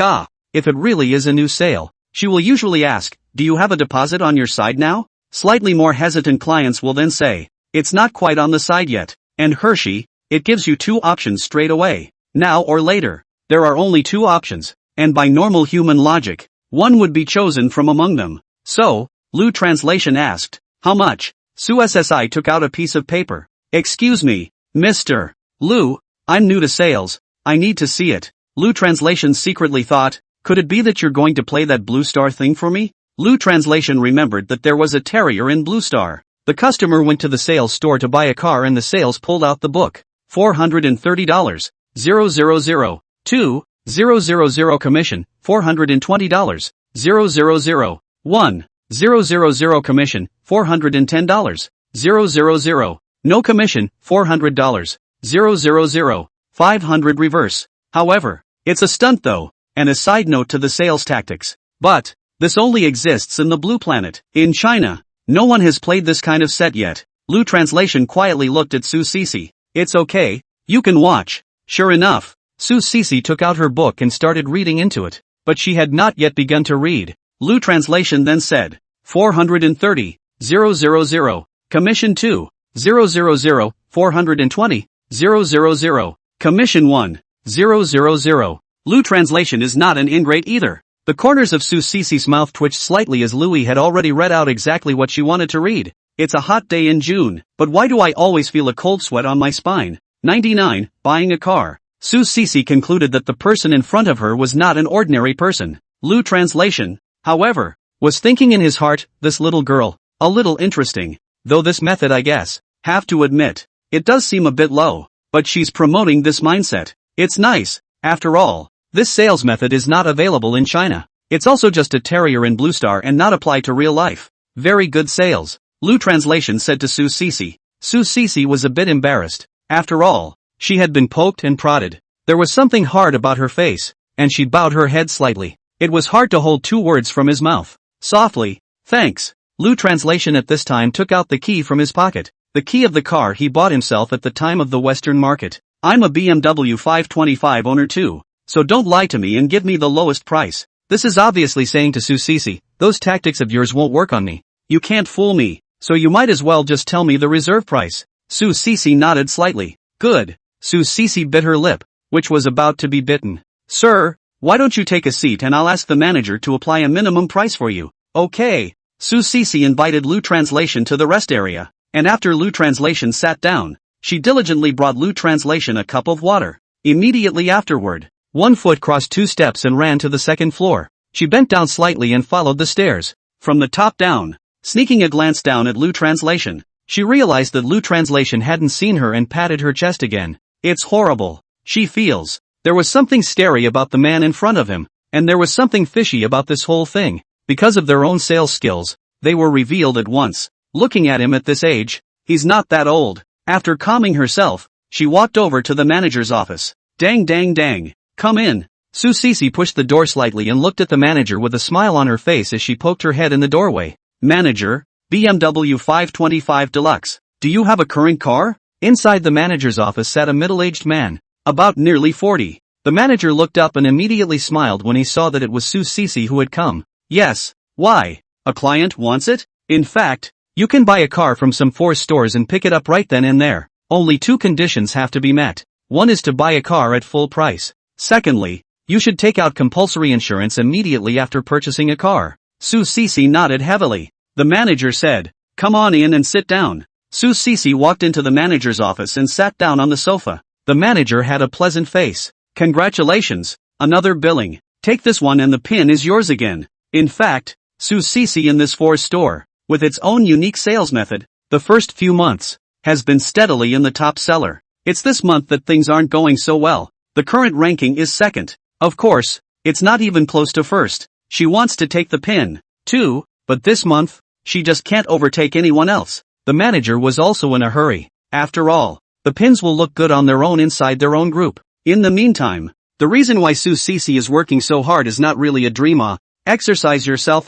if it really is a new sale. She will usually ask, do you have a deposit on your side now? Slightly more hesitant clients will then say, it's not quite on the side yet. And Hershey, it gives you two options straight away, now or later. There are only two options, and by normal human logic, one would be chosen from among them. So, Lu Translation asked, how much? Su SSI took out a piece of paper. Excuse me, Mr. Lu, I'm new to sales, I need to see it. Lu Translation secretly thought, could it be that you're going to play that Blue Star thing for me? Lu Translation remembered that there was a terrier in Blue Star. The customer went to the sales store to buy a car and the sales pulled out the book. $430. 000. 2. 000 commission. $420. 000. 1. 000 commission. $410. 000. No commission. $400. 000. 500 reverse. However, it's a stunt though, and a side note to the sales tactics. But, this only exists in the Blue Planet. In China, no one has played this kind of set yet. Lu Translation quietly looked at Su Cece. It's okay, you can watch. Sure enough, Su Cece took out her book and started reading into it. But she had not yet begun to read. Lu Translation then said, 430, 000, commission 2, 000, 420, 000, commission 1, 000. Lu Translation is not an ingrate either. The corners of Su Cece's mouth twitched slightly as Louis had already read out exactly what she wanted to read. It's a hot day in June, but why do I always feel a cold sweat on my spine? 99, buying a car. Su Cece concluded that the person in front of her was not an ordinary person. Lu Translation, however, was thinking in his heart, this little girl, a little interesting. Though this method I guess, have to admit, it does seem a bit low, but she's promoting this mindset. It's nice, after all. This sales method is not available in China. It's also just a terrier in Blue Star and not applied to real life. Very good sales, Lu Translation said to Su Cece. Su Cece was a bit embarrassed. After all, she had been poked and prodded. There was something hard about her face, and she bowed her head slightly. It was hard to hold two words from his mouth. Softly, thanks. Lu Translation at this time took out the key from his pocket. The key of the car he bought himself at the time of the Western market. I'm a BMW 525 owner too. So don't lie to me and give me the lowest price. This is obviously saying to Su Cece, those tactics of yours won't work on me. You can't fool me, so you might as well just tell me the reserve price. Su Cece nodded slightly. Good. Su Cece bit her lip, which was about to be bitten. Sir, why don't you take a seat and I'll ask the manager to apply a minimum price for you. Okay. Su Cece invited Lu Translation to the rest area, and after Lu Translation sat down, she diligently brought Lu Translation a cup of water. Immediately afterward, one foot crossed two steps and ran to the second floor. She bent down slightly and followed the stairs. From the top down, sneaking a glance down at Lu Translation, she realized that Lu Translation hadn't seen her and patted her chest again. It's horrible, she feels. There was something starey about the man in front of him, and there was something fishy about this whole thing. Because of their own sales skills, they were revealed at once. Looking at him at this age, he's not that old. After calming herself, she walked over to the manager's office. Dang dang dang. Come in. Su Cece pushed the door slightly and looked at the manager with a smile on her face as she poked her head in the doorway. Manager, BMW 525 Deluxe. Do you have a current car? Inside the manager's office sat a middle-aged man, about nearly 40. The manager looked up and immediately smiled when he saw that it was Su Cece who had come. Yes, why? A client wants it? In fact, you can buy a car from some 4 stores and pick it up right then and there. Only 2 conditions have to be met. One is to buy a car at full price. Secondly, you should take out compulsory insurance immediately after purchasing a car. Su Cece nodded heavily. The manager said, come on in and sit down. Su Cece walked into the manager's office and sat down on the sofa. The manager had a pleasant face. Congratulations, another billing. Take this one and the pin is yours again. In fact, Su Cece in this 4 store, with its own unique sales method, the first few months, has been steadily in the top seller. It's this month that things aren't going so well. The current ranking is second. Of course, it's not even close to first. She wants to take the pin, too, but this month, she just can't overtake anyone else. The manager was also in a hurry. After all, the pins will look good on their own inside their own group. In the meantime, the reason why Su Cece is working so hard is not really a dream. Exercise yourself.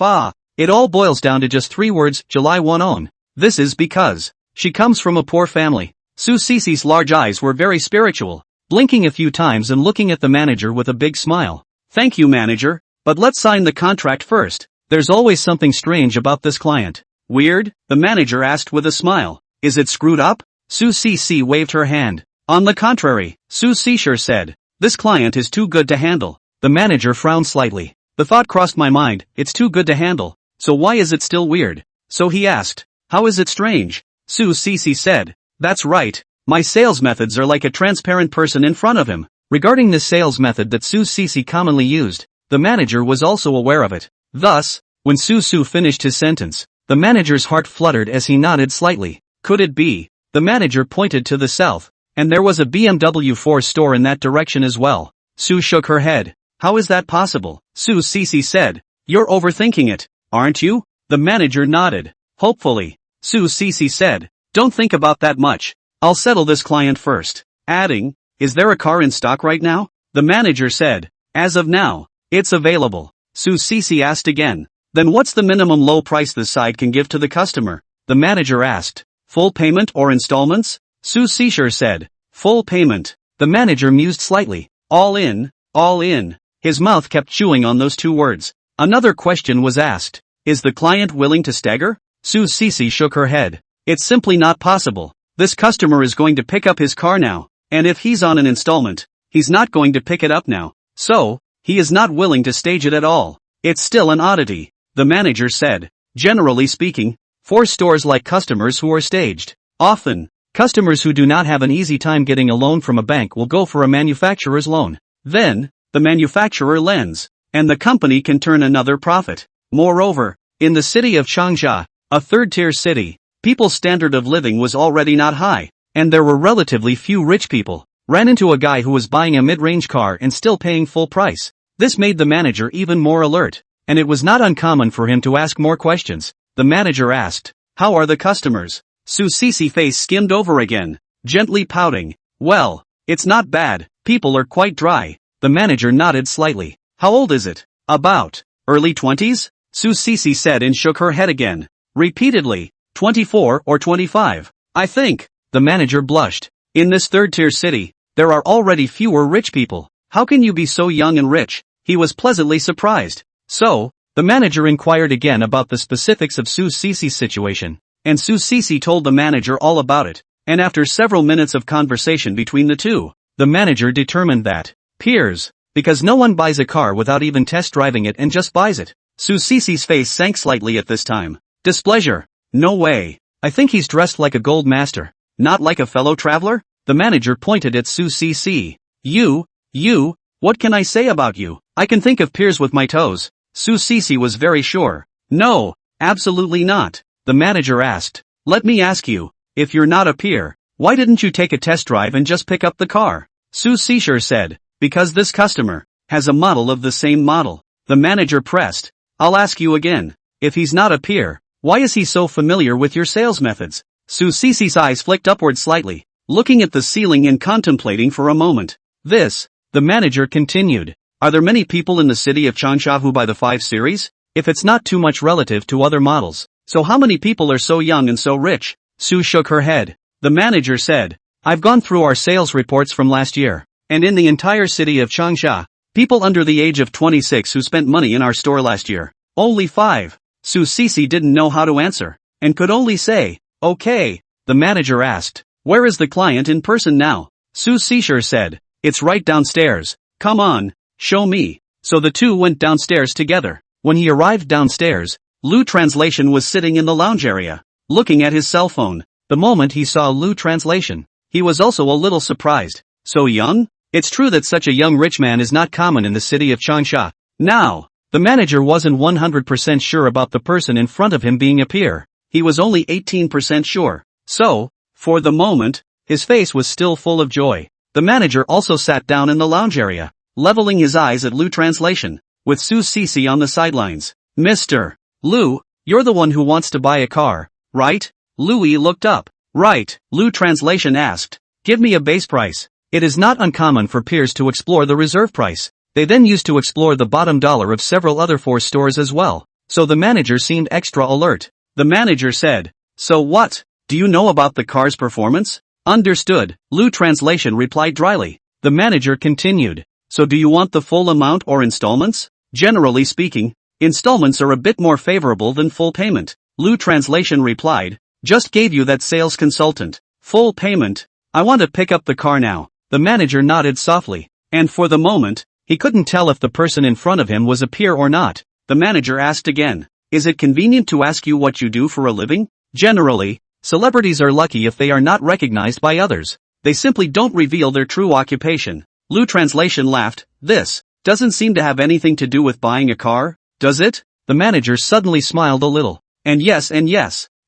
It all boils down to just 3 words, July 1 on. This is because She comes from a poor family. Su Cece's large eyes were very spiritual, blinking a few times and looking at the manager with a big smile. Thank you, manager, but let's sign the contract first. There's always something strange about this client. Weird? The manager asked with a smile. Is it screwed up? Su Cece waved her hand. On the contrary, Su Cece said. This client is too good to handle. The manager frowned slightly. The thought crossed my mind, it's too good to handle. So why is it still weird? So he asked. How is it strange? Su Cece said. That's right. My sales methods are like a transparent person in front of him. Regarding this sales method that Su Cece commonly used, the manager was also aware of it. Thus, when Su finished his sentence, the manager's heart fluttered as he nodded slightly. Could it be? The manager pointed to the south, and there was a BMW 4 store in that direction as well. Su shook her head. How is that possible? Su Cece said. You're overthinking it, aren't you? The manager nodded. Hopefully. Su Cece said. Don't think about that much. I'll settle this client first. Adding, is there a car in stock right now? The manager said. As of now, it's available. Su Cece asked again. Then what's the minimum low price this side can give to the customer? The manager asked. Full payment or installments? Su Cece said. Full payment. The manager mused slightly. All in, all in. His mouth kept chewing on those two words. Another question was asked. Is the client willing to stagger? Su Cece shook her head. It's simply not possible. This customer is going to pick up his car now, and if he's on an installment, he's not going to pick it up now. So, he is not willing to stage it at all. It's still an oddity. The manager said. Generally speaking, for stores like customers who are staged, often, customers who do not have an easy time getting a loan from a bank will go for a manufacturer's loan. Then, the manufacturer lends, and the company can turn another profit. Moreover, in the city of Changsha, a third-tier city, people's standard of living was already not high, and there were relatively few rich people. Ran into a guy who was buying a mid-range car and still paying full price. This made the manager even more alert, and it was not uncommon for him to ask more questions. The manager asked, how are the customers? Su Cece's face skimmed over again, gently pouting. Well, it's not bad, people are quite dry. The manager nodded slightly. How old is it? About early 20s? Su Cece said and shook her head again. Repeatedly. 24 or 25. I think. The manager blushed. In this third-tier city, there are already fewer rich people. How can you be so young and rich? He was pleasantly surprised. So, the manager inquired again about the specifics of Su Cece's situation, and Su Cece told the manager all about it, and after several minutes of conversation between the two, the manager determined that, peers, because no one buys a car without even test driving it and just buys it. Su Cece's face sank slightly at this time. Displeasure. No way. I think he's dressed like a gold master, not like a fellow traveler? The manager pointed at Su Cece. You, what can I say about you? I can think of peers with my toes. Su Cece was very sure. No, absolutely not. The manager asked. Let me ask you, if you're not a peer, why didn't you take a test drive and just pick up the car? Su Cece said. Because this customer has a model of the same model. The manager pressed. I'll ask you again. If he's not a peer, why is he so familiar with your sales methods? Su Cece's eyes flicked upward slightly, looking at the ceiling and contemplating for a moment. The manager continued. Are there many people in the city of Changsha who buy the 5 series? If it's not too much relative to other models, so how many people are so young and so rich? Su shook her head. The manager said. I've gone through our sales reports from last year, and in the entire city of Changsha, people under the age of 26 who spent money in our store last year, only 5. Su Cece didn't know how to answer, and could only say, okay. The manager asked, where is the client in person now? Su Cece said, it's right downstairs. Come on, show me. So the two went downstairs together. When he arrived downstairs, Lu Translation was sitting in the lounge area, looking at his cell phone. The moment he saw Lu Translation, he was also a little surprised. So young? It's true that such a young rich man is not common in the city of Changsha. Now, the manager wasn't 100% sure about the person in front of him being a peer. He was only 18% sure. So, for the moment, his face was still full of joy. The manager also sat down in the lounge area, leveling his eyes at Lu Translation, with Su Cece on the sidelines. Mr. Lu, you're the one who wants to buy a car, right? Louis looked up. Right, Lu Translation asked. Give me a base price. It is not uncommon for peers to explore the reserve price. They then used to explore the bottom dollar of several other 4 stores as well, so the manager seemed extra alert. The manager said, so what? Do you know about the car's performance? Understood, Lu translation replied dryly. The manager continued. So do you want the full amount or installments? Generally speaking, installments are a bit more favorable than full payment. Lu translation replied. Just gave you that sales consultant. Full payment. I want to pick up the car now. The manager nodded softly. And for the moment, he couldn't tell if the person in front of him was a peer or not. The manager asked again. Is it convenient to ask you what you do for a living? Generally, celebrities are lucky if they are not recognized by others. They simply don't reveal their true occupation. Lu translation laughed. This doesn't seem to have anything to do with buying a car, does it? The manager suddenly smiled a little. And yes.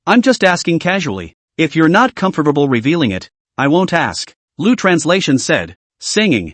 I'm just asking casually. If you're not comfortable revealing it, I won't ask. Lu translation said. Singing?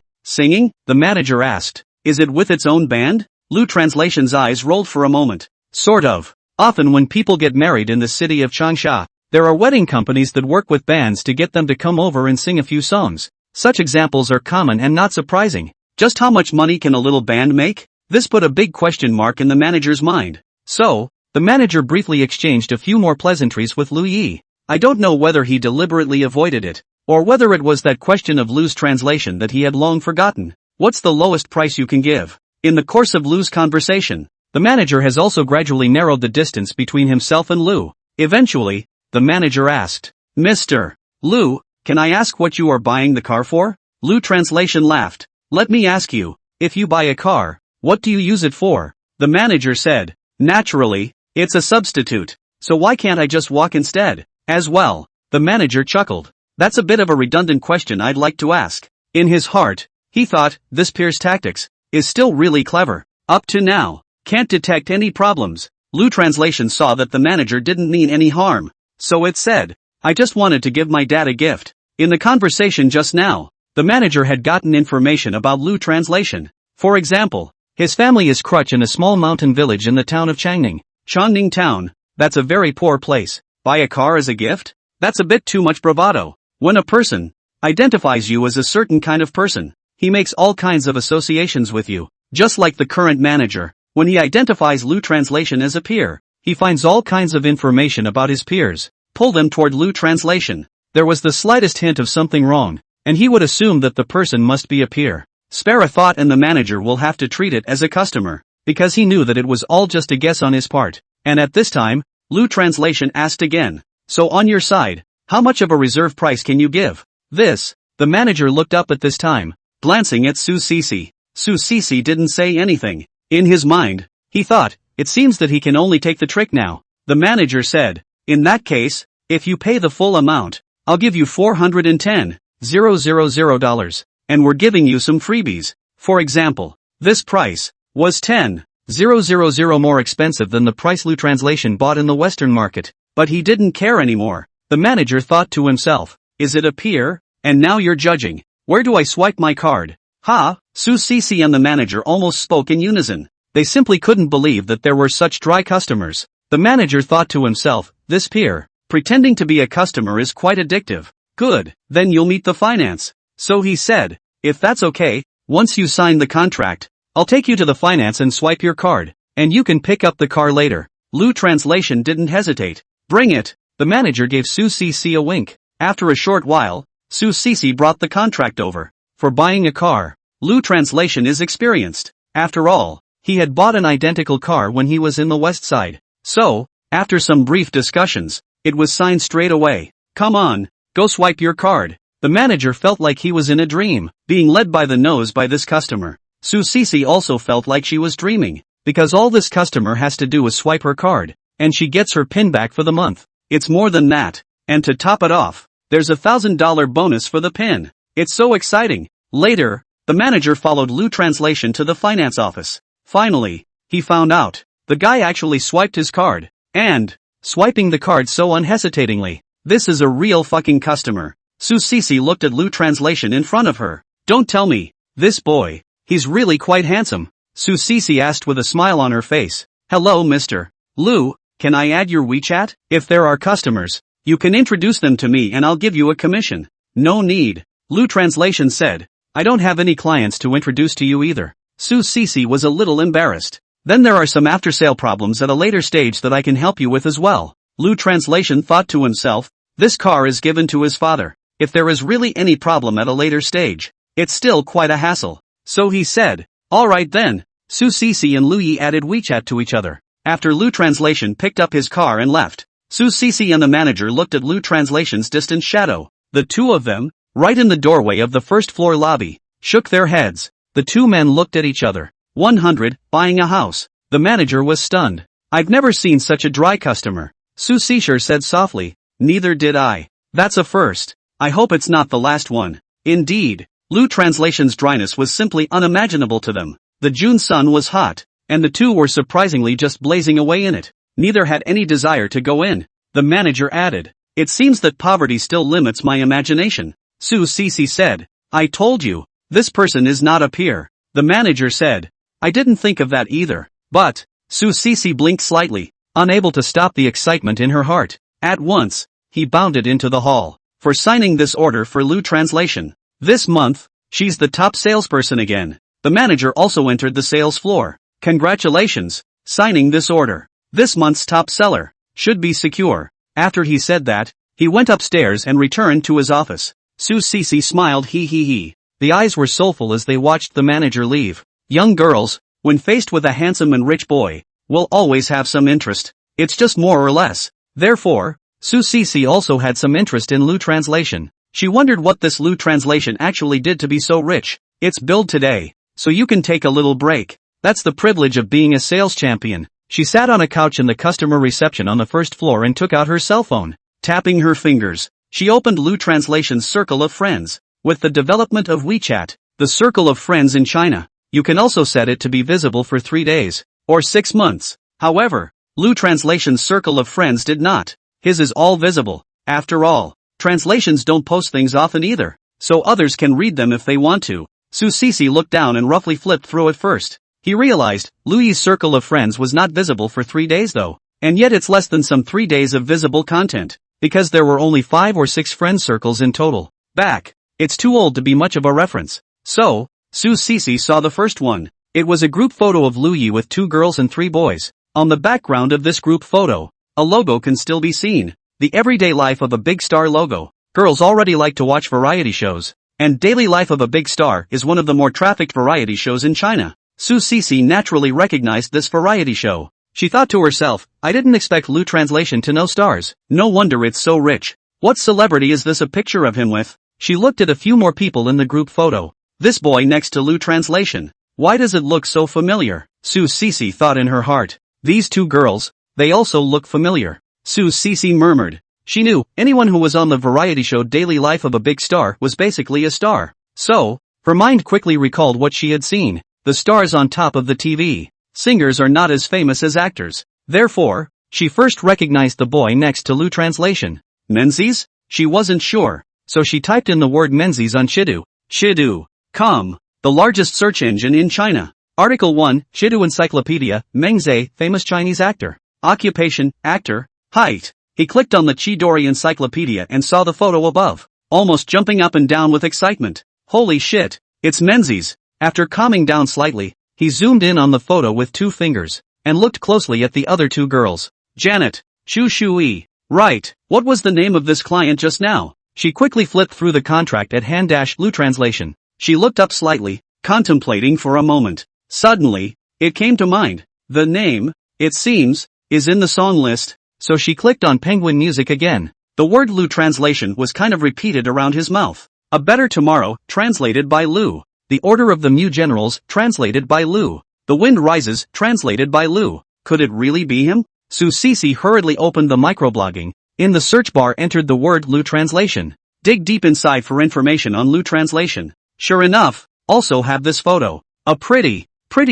The manager asked. Is it with its own band? Lu translation's eyes rolled for a moment. Sort of. Often when people get married in the city of Changsha, there are wedding companies that work with bands to get them to come over and sing a few songs. Such examples are common and not surprising. Just how much money can a little band make? This put a big question mark in the manager's mind. So, the manager briefly exchanged a few more pleasantries with Lu Yi. I don't know whether he deliberately avoided it, or whether it was that question of Lu's translation that he had long forgotten. What's the lowest price you can give? In the course of Lu's conversation, the manager has also gradually narrowed the distance between himself and Lu. Eventually, the manager asked, Mr. Lu, can I ask what you are buying the car for? Lu translation laughed. Let me ask you, if you buy a car, what do you use it for? The manager said. Naturally, it's a substitute. So why can't I just walk instead? As well, the manager chuckled. That's a bit of a redundant question I'd like to ask. In his heart, he thought, this peer's tactics is still really clever. Up to now, can't detect any problems. Lu translation saw that the manager didn't mean any harm. So it said, I just wanted to give my dad a gift. In the conversation just now, the manager had gotten information about Lu translation. For example, his family is crutch in a small mountain village in the town of Changning. Changning town, that's a very poor place. Buy a car as a gift? That's a bit too much bravado. When a person identifies you as a certain kind of person, he makes all kinds of associations with you. Just like the current manager, when he identifies Lu translation as a peer, he finds all kinds of information about his peers. Pull them toward Lu translation. There was the slightest hint of something wrong, and he would assume that the person must be a peer. Spare a thought and the manager will have to treat it as a customer, because he knew that it was all just a guess on his part. And at this time, Lu translation asked again. So on your side, how much of a reserve price can you give? The manager looked up at this time, glancing at Su Cece. Su Cece didn't say anything. In his mind, he thought, it seems that he can only take the trick now. The manager said, in that case, if you pay the full amount, I'll give you $410,000, and we're giving you some freebies. For example, this price was $10,000 more expensive than the price Lu translation bought in the Western market, but he didn't care anymore. The manager thought to himself, is it a peer? And now you're judging. Where do I swipe my card? Ha! Su Cece and the manager almost spoke in unison. They simply couldn't believe that there were such dry customers. The manager thought to himself, this peer, pretending to be a customer is quite addictive. Good, then you'll meet the finance. So he said, if that's okay, once you sign the contract, I'll take you to the finance and swipe your card, and you can pick up the car later. Lu translation didn't hesitate. Bring it. The manager gave Su Cece a wink. After a short while, Su Cece brought the contract over. For buying a car, Lu translation is experienced. After all, he had bought an identical car when he was in the West Side. So, after some brief discussions, it was signed straight away. Come on, go swipe your card. The manager felt like he was in a dream, being led by the nose by this customer. Su Cece also felt like she was dreaming, because all this customer has to do is swipe her card, and she gets her pin back for the month. It's more than that, and to top it off, there's a $1,000 bonus for the pin. It's so exciting. Later, the manager followed Lu translation to the finance office. Finally, he found out, the guy actually swiped his card, and, swiping the card so unhesitatingly. This is a real fucking customer. Su Cece looked at Lu translation in front of her. Don't tell me, this boy, he's really quite handsome. Su Cece asked with a smile on her face. Hello Mr. Lu, can I add your WeChat? If there are customers, you can introduce them to me and I'll give you a commission. No need. Lu translation said. I don't have any clients to introduce to you either. Su Cece was a little embarrassed. Then there are some after-sale problems at a later stage that I can help you with as well. Lu translation thought to himself, This car is given to his father. If there is really any problem at a later stage, it's still quite a hassle. So he said, alright then. Su Cece and Lu Yi added WeChat to each other. After Lu Translation picked up his car and left, Su Cece and the manager looked at Lu Translation's distant shadow. The two of them, right in the doorway of the first floor lobby, shook their heads. The two men looked at each other. 100, buying a house. The manager was stunned. I've never seen such a dry customer. Su Cece said softly, neither did I. That's a first. I hope it's not the last one. Indeed, Lu Translation's dryness was simply unimaginable to them. The June sun was hot, and the two were surprisingly just blazing away in it. Neither had any desire to go in. The manager added, it seems that poverty still limits my imagination. Su Cece said, I told you, this person is not a peer. The manager said, I didn't think of that either. But, Su Cece blinked slightly, unable to stop the excitement in her heart. At once, he bounded into the hall. For signing this order for Lu Translation. This month, she's the top salesperson again. The manager also entered the sales floor. Congratulations, signing this order. This month's top seller should be secure. After he said that, he went upstairs and returned to his office. Su Cece smiled he. The eyes were soulful as they watched the manager leave. Young girls, when faced with a handsome and rich boy, will always have some interest. It's just more or less. Therefore, Su Cece also had some interest in Lu Translation. She wondered what this Lu Translation actually did to be so rich. It's billed today, so you can take a little break. That's the privilege of being a sales champion. She sat on a couch in the customer reception on the first floor and took out her cell phone. Tapping her fingers, she opened Lu Translation's circle of friends. With the development of WeChat, the circle of friends in China, you can also set it to be visible for 3 days, or 6 months. However, Lu Translation's circle of friends did not. His is all visible. After all, translations don't post things often either, so others can read them if they want to. Su Cece looked down and roughly flipped through it first. He realized, Lu Yi's circle of friends was not visible for 3 days though, and yet it's less than some 3 days of visible content, because there were only 5 or 6 friend circles in total. Back, it's too old to be much of a reference. So, Su Cece saw the first one. It was a group photo of Lu Yi with 2 girls and 3 boys. On the background of this group photo, a logo can still be seen. The everyday life of a big star logo. Girls already like to watch variety shows, and Daily Life of a Big Star is one of the more trafficked variety shows in China. Su Cece naturally recognized this variety show. She thought to herself, I didn't expect Lu Translation to know stars. No wonder it's so rich. What celebrity is this a picture of him with? She looked at a few more people in the group photo. This boy next to Lu Translation. Why does it look so familiar? Su Cece thought in her heart. These 2 girls, they also look familiar. Su Cece murmured. She knew, anyone who was on the variety show Daily Life of a Big Star was basically a star. So, her mind quickly recalled what she had seen. The stars on top of the TV. Singers are not as famous as actors. Therefore, she first recognized the boy next to Lu Translation. Menzies? She wasn't sure, so she typed in the word Menzies on Shidu.com, the largest search engine in China. Article 1, Shidu Encyclopedia, Meng Zhe, famous Chinese actor. Occupation, actor. Height. He clicked on the Chidori Encyclopedia and saw the photo above, almost jumping up and down with excitement. Holy shit, it's Menzies. After calming down slightly, he zoomed in on the photo with 2 fingers, and looked closely at the other 2 girls. Janet. Shu Shui. Right, what was the name of this client just now? She quickly flipped through the contract at Lu Translation. She looked up slightly, contemplating for a moment. Suddenly, it came to mind. The name, it seems, is in the song list, so she clicked on Penguin Music again. The word Lu Translation was kind of repeated around his mouth. A Better Tomorrow, translated by Lu. The Order of the Mu Generals, translated by Lu. The Wind Rises, translated by Lu. Could it really be him? Su Cece hurriedly opened the microblogging. In the search bar entered the word Lu Translation. Dig deep inside for information on Lu Translation. Sure enough, also have this photo. A pretty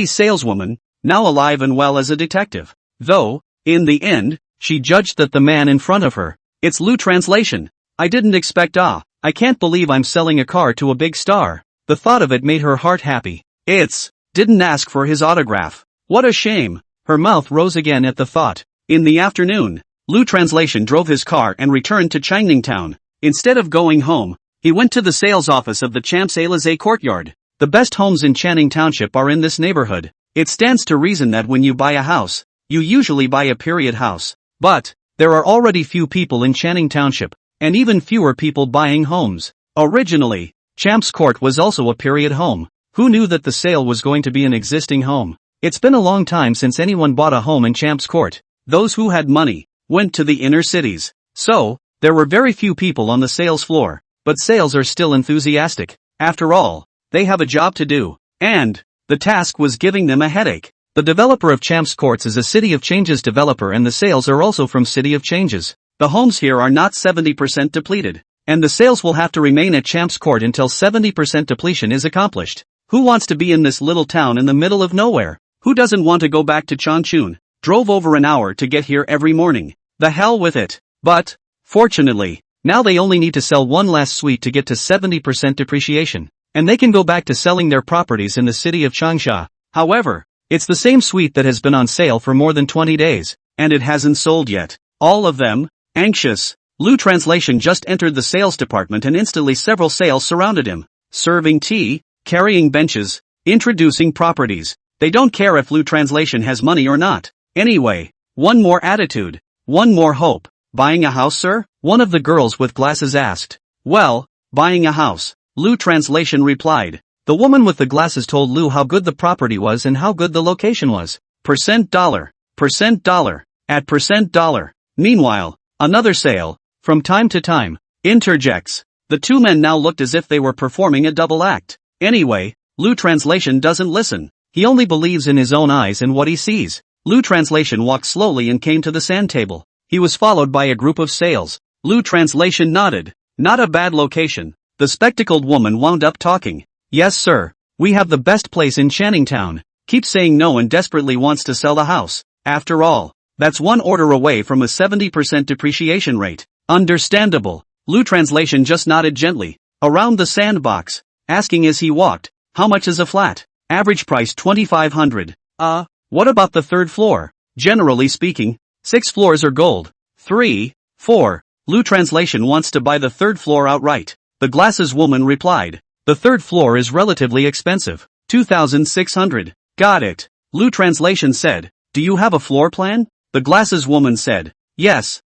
saleswoman, now alive and well as a detective. Though, in the end, she judged that the man in front of her. It's Lu Translation. I didn't expect I can't believe I'm selling a car to a big star. The thought of it made her heart happy. Didn't ask for his autograph. What a shame. Her mouth rose again at the thought. In the afternoon, Lu Translation drove his car and returned to Changning Town. Instead of going home, he went to the sales office of the Champs-Élysées courtyard. The best homes in Channing Township are in this neighborhood. It stands to reason that when you buy a house, you usually buy a period house. But, there are already few people in Channing Township. and even fewer people buying homes. Originally, Champ's Court was also a period home. Who knew that the sale was going to be an existing home? It's been a long time since anyone bought a home in Champ's Court. Those who had money went to the inner cities. So, there were very few people on the sales floor, but sales are still enthusiastic. After all, they have a job to do, and the task was giving them a headache. The developer of Champ's Courts is a City of Changes developer, and the sales are also from City of Changes. The homes here are not 70% depleted, and the sales will have to remain at Champ's Court until 70% depletion is accomplished. Who wants to be in this little town in the middle of nowhere? Who doesn't want to go back to Changchun? Drove over an hour to get here every morning. The hell with it. But, fortunately, now they only need to sell one last suite to get to 70% depreciation, and they can go back to selling their properties in the city of Changsha. However, it's the same suite that has been on sale for more than 20 days, and it hasn't sold yet. All of them, anxious. Lu Translation just entered the sales department and instantly several sales surrounded him. Serving tea, carrying benches, introducing properties. They don't care if Lu Translation has money or not. Anyway, one more attitude. One more hope. Buying a house, sir? One of the girls with glasses asked. Well, buying a house. Lu Translation replied. The woman with the glasses told Lu how good the property was and how good the location was. $, at $. Meanwhile, another sale, from time to time, interjects. The two men now looked as if they were performing a double act. Anyway, Lu Translation doesn't listen. He only believes in his own eyes and what he sees. Lu Translation walked slowly and came to the sand table. He was followed by a group of sales. Lu Translation nodded. Not a bad location. The spectacled woman wound up talking. Yes sir, we have the best place in Channing Town. Keeps saying no and desperately wants to sell the house. After all, that's one order away from a 70% depreciation rate. Understandable. Lu Translation just nodded gently, around the sandbox, asking as he walked, how much is a flat? Average price $2,500. What about the third floor? Generally speaking, 6 floors are gold. 3, 4. Lu Translation wants to buy the third floor outright. The glasses woman replied. The third floor is relatively expensive. $2,600. Got it. Lu Translation said. Do you have a floor plan? The glasses woman said. Yes,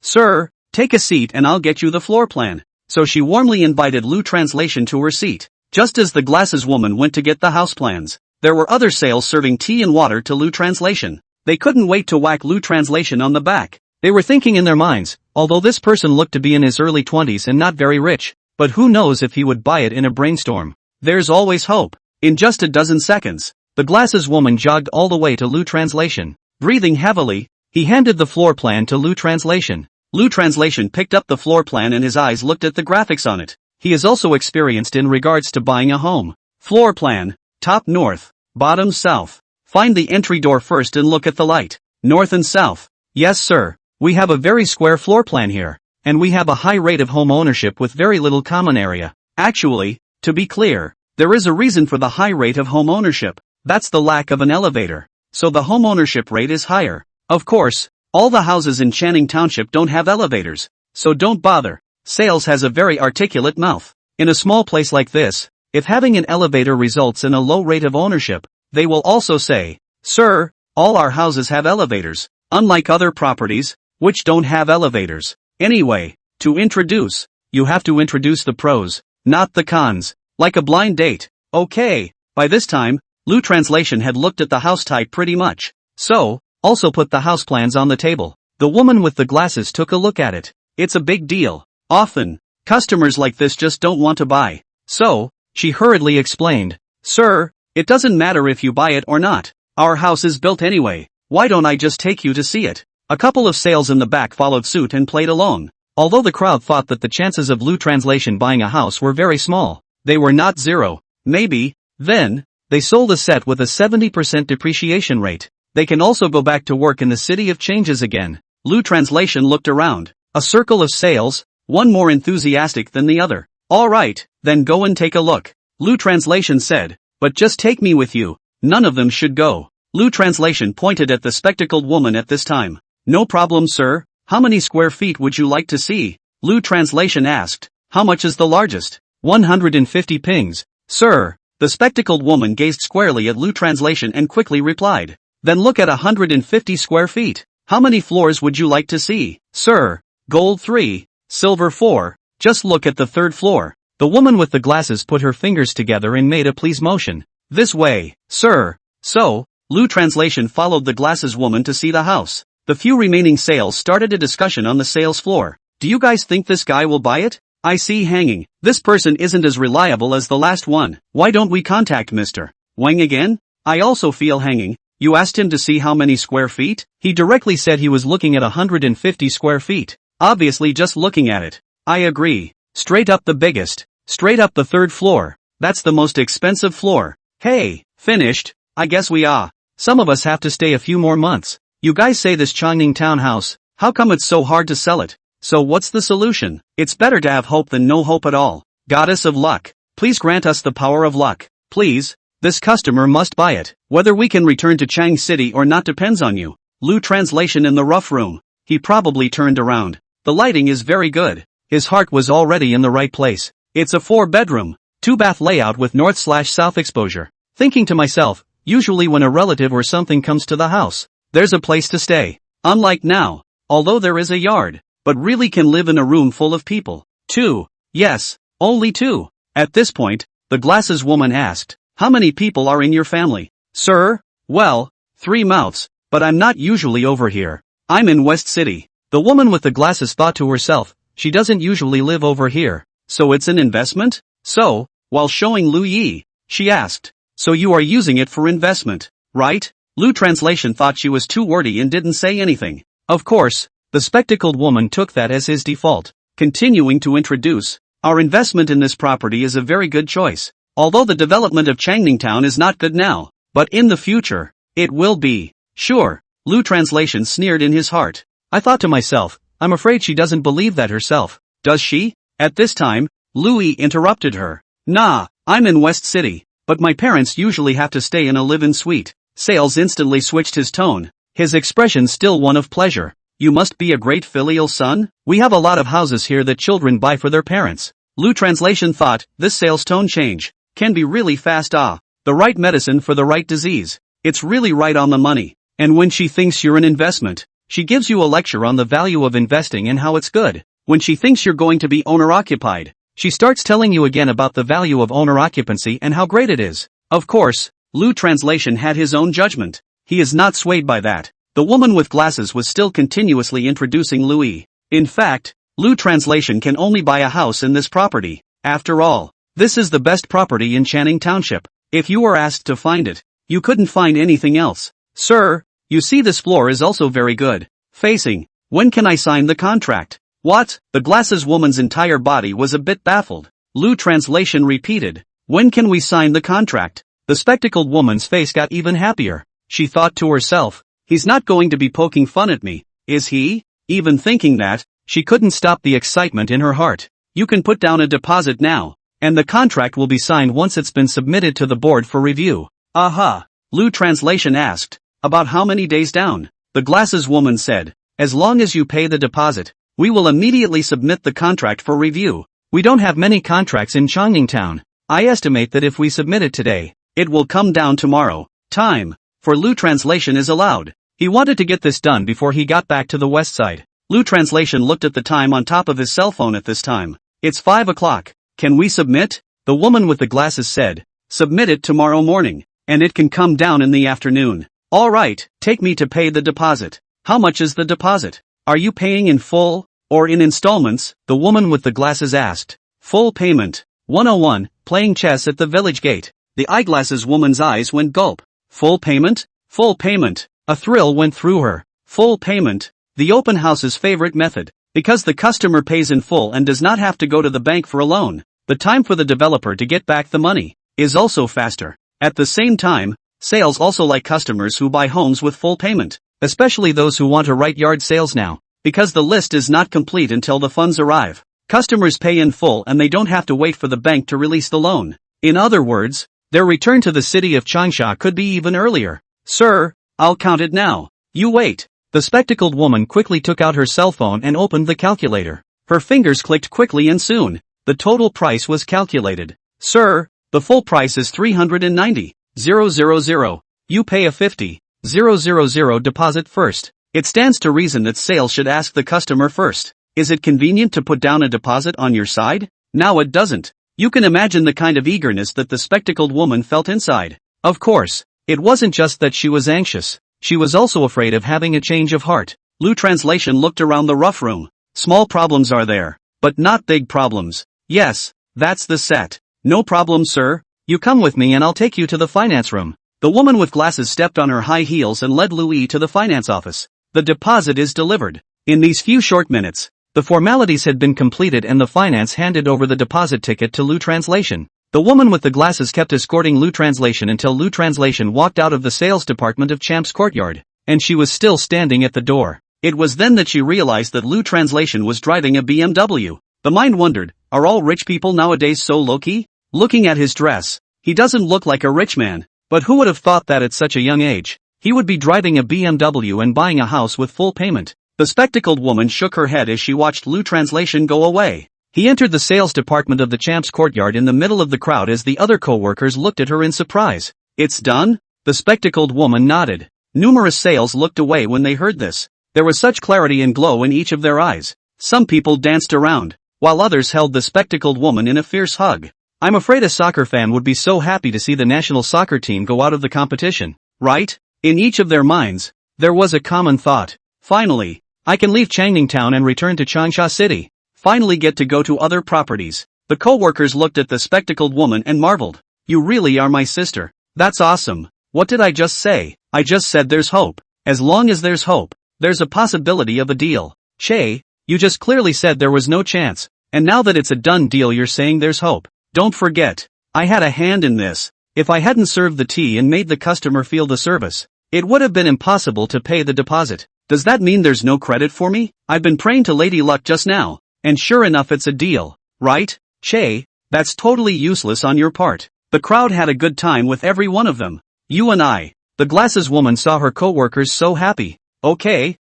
sir. Take a seat and I'll get you the floor plan. So she warmly invited Lu Translation to her seat. Just as the glasses woman went to get the house plans, there were other sales serving tea and water to Lu Translation. They couldn't wait to whack Lu Translation on the back. They were thinking in their minds, although this person looked to be in his early 20s and not very rich, but who knows if he would buy it in a brainstorm. There's always hope. In just a dozen seconds, the glasses woman jogged all the way to Lu Translation. Breathing heavily, he handed the floor plan to Lu Translation. Lu Translation picked up the floor plan and his eyes looked at the graphics on it. He is also experienced in regards to buying a home. Floor plan, top north, bottom south. Find the entry door first and look at the light. North and south. Yes sir, we have a very square floor plan here, and we have a high rate of home ownership with very little common area. Actually, to be clear, there is a reason for the high rate of home ownership. That's the lack of an elevator. So the home ownership rate is higher. Of course, all the houses in Channing Township don't have elevators, so don't bother. Sales has a very articulate mouth. In a small place like this, if having an elevator results in a low rate of ownership, they will also say, sir, all our houses have elevators, unlike other properties, which don't have elevators. Anyway, to introduce, you have to introduce the pros, not the cons, like a blind date. Okay, by this time, Lu Translation had looked at the house type pretty much, so, also put the house plans on the table. The woman with the glasses took a look at it. It's a big deal. Often, customers like this just don't want to buy. So, she hurriedly explained, sir, it doesn't matter if you buy it or not. Our house is built anyway. Why don't I just take you to see it? A couple of sales in the back followed suit and played along. Although the crowd thought that the chances of Lu Translation buying a house were very small, they were not zero. Maybe, then, they sold a set with a 70% depreciation rate. They can also go back to work in the City of Changes again. Lu Translation looked around. A circle of sales, one more enthusiastic than the other. Alright, then go and take a look. Lu Translation said, but just take me with you. None of them should go. Lu Translation pointed at the spectacled woman at this time. No problem sir, how many square feet would you like to see? Lu Translation asked. How much is the largest? 150 pings. Sir, the spectacled woman gazed squarely at Lu Translation and quickly replied. Then look at 150 square feet. How many floors would you like to see? Sir, gold 3, silver 4, just look at the third floor. The woman with the glasses put her fingers together and made a please motion. This way, sir. So, Lu translation followed the glasses woman to see the house. The few remaining sales started a discussion on the sales floor. Do you guys think this guy will buy it? I see hanging. This person isn't as reliable as the last one. Why don't we contact Mr. Wang again? I also feel hanging. You asked him to see how many square feet? He directly said he was looking at 150 square feet. Obviously just looking at it. I agree. Straight up the biggest. Straight up the third floor. That's the most expensive floor. Hey, finished. I guess we are. Some of us have to stay a few more months. You guys say this Changning townhouse. How come it's so hard to sell it? So what's the solution? It's better to have hope than no hope at all. Goddess of luck. Please grant us the power of luck. Please. This customer must buy it. Whether we can return to Chang City or not depends on you. Lu translation in the rough room. He probably turned around. The lighting is very good. His heart was already in the right place. It's a 4-bedroom, 2-bath layout with north/south exposure. Thinking to myself, usually when a relative or something comes to the house, there's a place to stay. Unlike now, although there is a yard, but really can live in a room full of people. 2. Yes, only 2. At this point, the glasses woman asked, how many people are in your family? Sir? Well, 3 mouths, but I'm not usually over here. I'm in West City. The woman with the glasses thought to herself, she doesn't usually live over here, so it's an investment? So, while showing Lu Yi, she asked, so you are using it for investment, right? Lu translation thought she was too wordy and didn't say anything. Of course, the spectacled woman took that as his default, continuing to introduce, our investment in this property is a very good choice. Although the development of Changning Town is not good now, but in the future, it will be. Sure, Lu translation sneered in his heart. I thought to myself, I'm afraid she doesn't believe that herself. Does she? At this time, Louis interrupted her. Nah, I'm in West City, but my parents usually have to stay in a live-in suite. Sales instantly switched his tone, his expression still one of pleasure. You must be a great filial son? We have a lot of houses here that children buy for their parents. Lu translation thought, this sales tone change can be really fast. The right medicine for the right disease. It's really right on the money. And when she thinks you're an investment, she gives you a lecture on the value of investing and how it's good. When she thinks you're going to be owner-occupied, she starts telling you again about the value of owner-occupancy and how great it is. Of course, Lu translation had his own judgment. He is not swayed by that. The woman with glasses was still continuously introducing Louis. In fact, Lu translation can only buy a house in this property. After all, this is the best property in Channing Township. If you were asked to find it, you couldn't find anything else. Sir, you see this floor is also very good. Facing, when can I sign the contract? What? The glasses woman's entire body was a bit baffled. Lu translation repeated, when can we sign the contract? The spectacled woman's face got even happier. She thought to herself, he's not going to be poking fun at me, is he? Even thinking that, she couldn't stop the excitement in her heart. You can put down a deposit now, and the contract will be signed once it's been submitted to the board for review. Aha! Lu translation asked, about how many days down? The glasses woman said, as long as you pay the deposit, we will immediately submit the contract for review. We don't have many contracts in Changning Town. I estimate that if we submit it today, it will come down tomorrow. Time for Lu translation is allowed. He wanted to get this done before he got back to the west side. Lu translation looked at the time on top of his cell phone at this time. It's 5 o'clock. Can we submit? The woman with the glasses said. Submit it tomorrow morning, and it can come down in the afternoon. All right, take me to pay the deposit. How much is the deposit? Are you paying in full, or in installments? The woman with the glasses asked. Full payment. 101, playing chess at the village gate. The eyeglasses woman's eyes went gulp. Full payment? Full payment. A thrill went through her. Full payment. The open house's favorite method. Because the customer pays in full and does not have to go to the bank for a loan, the time for the developer to get back the money is also faster. At the same time, sales also like customers who buy homes with full payment, especially those who want to write yard sales now, because the list is not complete until the funds arrive. Customers pay in full and they don't have to wait for the bank to release the loan. In other words, their return to the city of Changsha could be even earlier. Sir, I'll count it now. You wait. The spectacled woman quickly took out her cell phone and opened the calculator. Her fingers clicked quickly and soon, the total price was calculated. Sir, the full price is 390,000. You pay a 50,000 deposit first. It stands to reason that sales should ask the customer first. Is it convenient to put down a deposit on your side? Now it doesn't. You can imagine the kind of eagerness that the spectacled woman felt inside. Of course, it wasn't just that she was anxious, she was also afraid of having a change of heart. Lu Translation looked around the rough room. Small problems are there, but not big problems. Yes, that's the set. No problem, sir. You come with me and I'll take you to the finance room. The woman with glasses stepped on her high heels and led Louis to the finance office. The deposit is delivered. In these few short minutes, the formalities had been completed and the finance handed over the deposit ticket to Lu Translation. The woman with the glasses kept escorting Lu Translation until Lu Translation walked out of the sales department of Champ's courtyard, and she was still standing at the door. It was then that she realized that Lu Translation was driving a BMW. The mind wondered, are all rich people nowadays so low-key? Looking at his dress, he doesn't look like a rich man, but who would have thought that at such a young age, he would be driving a BMW and buying a house with full payment? The spectacled woman shook her head as she watched Lu Translation go away. He entered the sales department of the Champ's courtyard in the middle of the crowd as the other co-workers looked at her in surprise. It's done? The spectacled woman nodded. Numerous sales looked away when they heard this. There was such clarity and glow in each of their eyes. Some people danced around, while others held the spectacled woman in a fierce hug. I'm afraid a soccer fan would be so happy to see the national soccer team go out of the competition, right? In each of their minds, there was a common thought. Finally, I can leave Changning Town and return to Changsha City. Finally get to go to other properties. The co-workers looked at the spectacled woman and marveled. You really are my sister. That's awesome. What did I just say? I just said there's hope. As long as there's hope, there's a possibility of a deal. Che, you just clearly said there was no chance, and now that it's a done deal you're saying there's hope. Don't forget, I had a hand in this. If I hadn't served the tea and made the customer feel the service, it would have been impossible to pay the deposit. Does that mean there's no credit for me? I've been praying to Lady Luck just now. And sure enough it's a deal, right? Che, that's totally useless on your part. The crowd had a good time with every one of them. You and I. The glasses woman saw her co-workers so happy. Okay,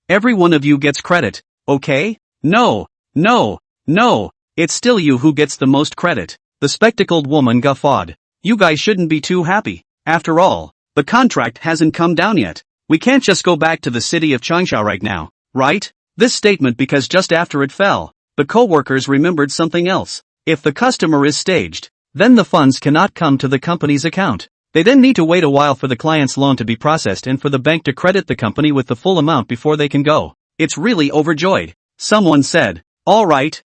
every one of you gets credit, okay? No, it's still you who gets the most credit. The spectacled woman guffawed. You guys shouldn't be too happy. After all, the contract hasn't come down yet. We can't just go back to the city of Changsha right now, right? This statement because just after it fell, the co-workers remembered something else. If the customer is staged, then the funds cannot come to the company's account. They then need to wait a while for the client's loan to be processed and for the bank to credit the company with the full amount before they can go. It's really overjoyed. Someone said, all right,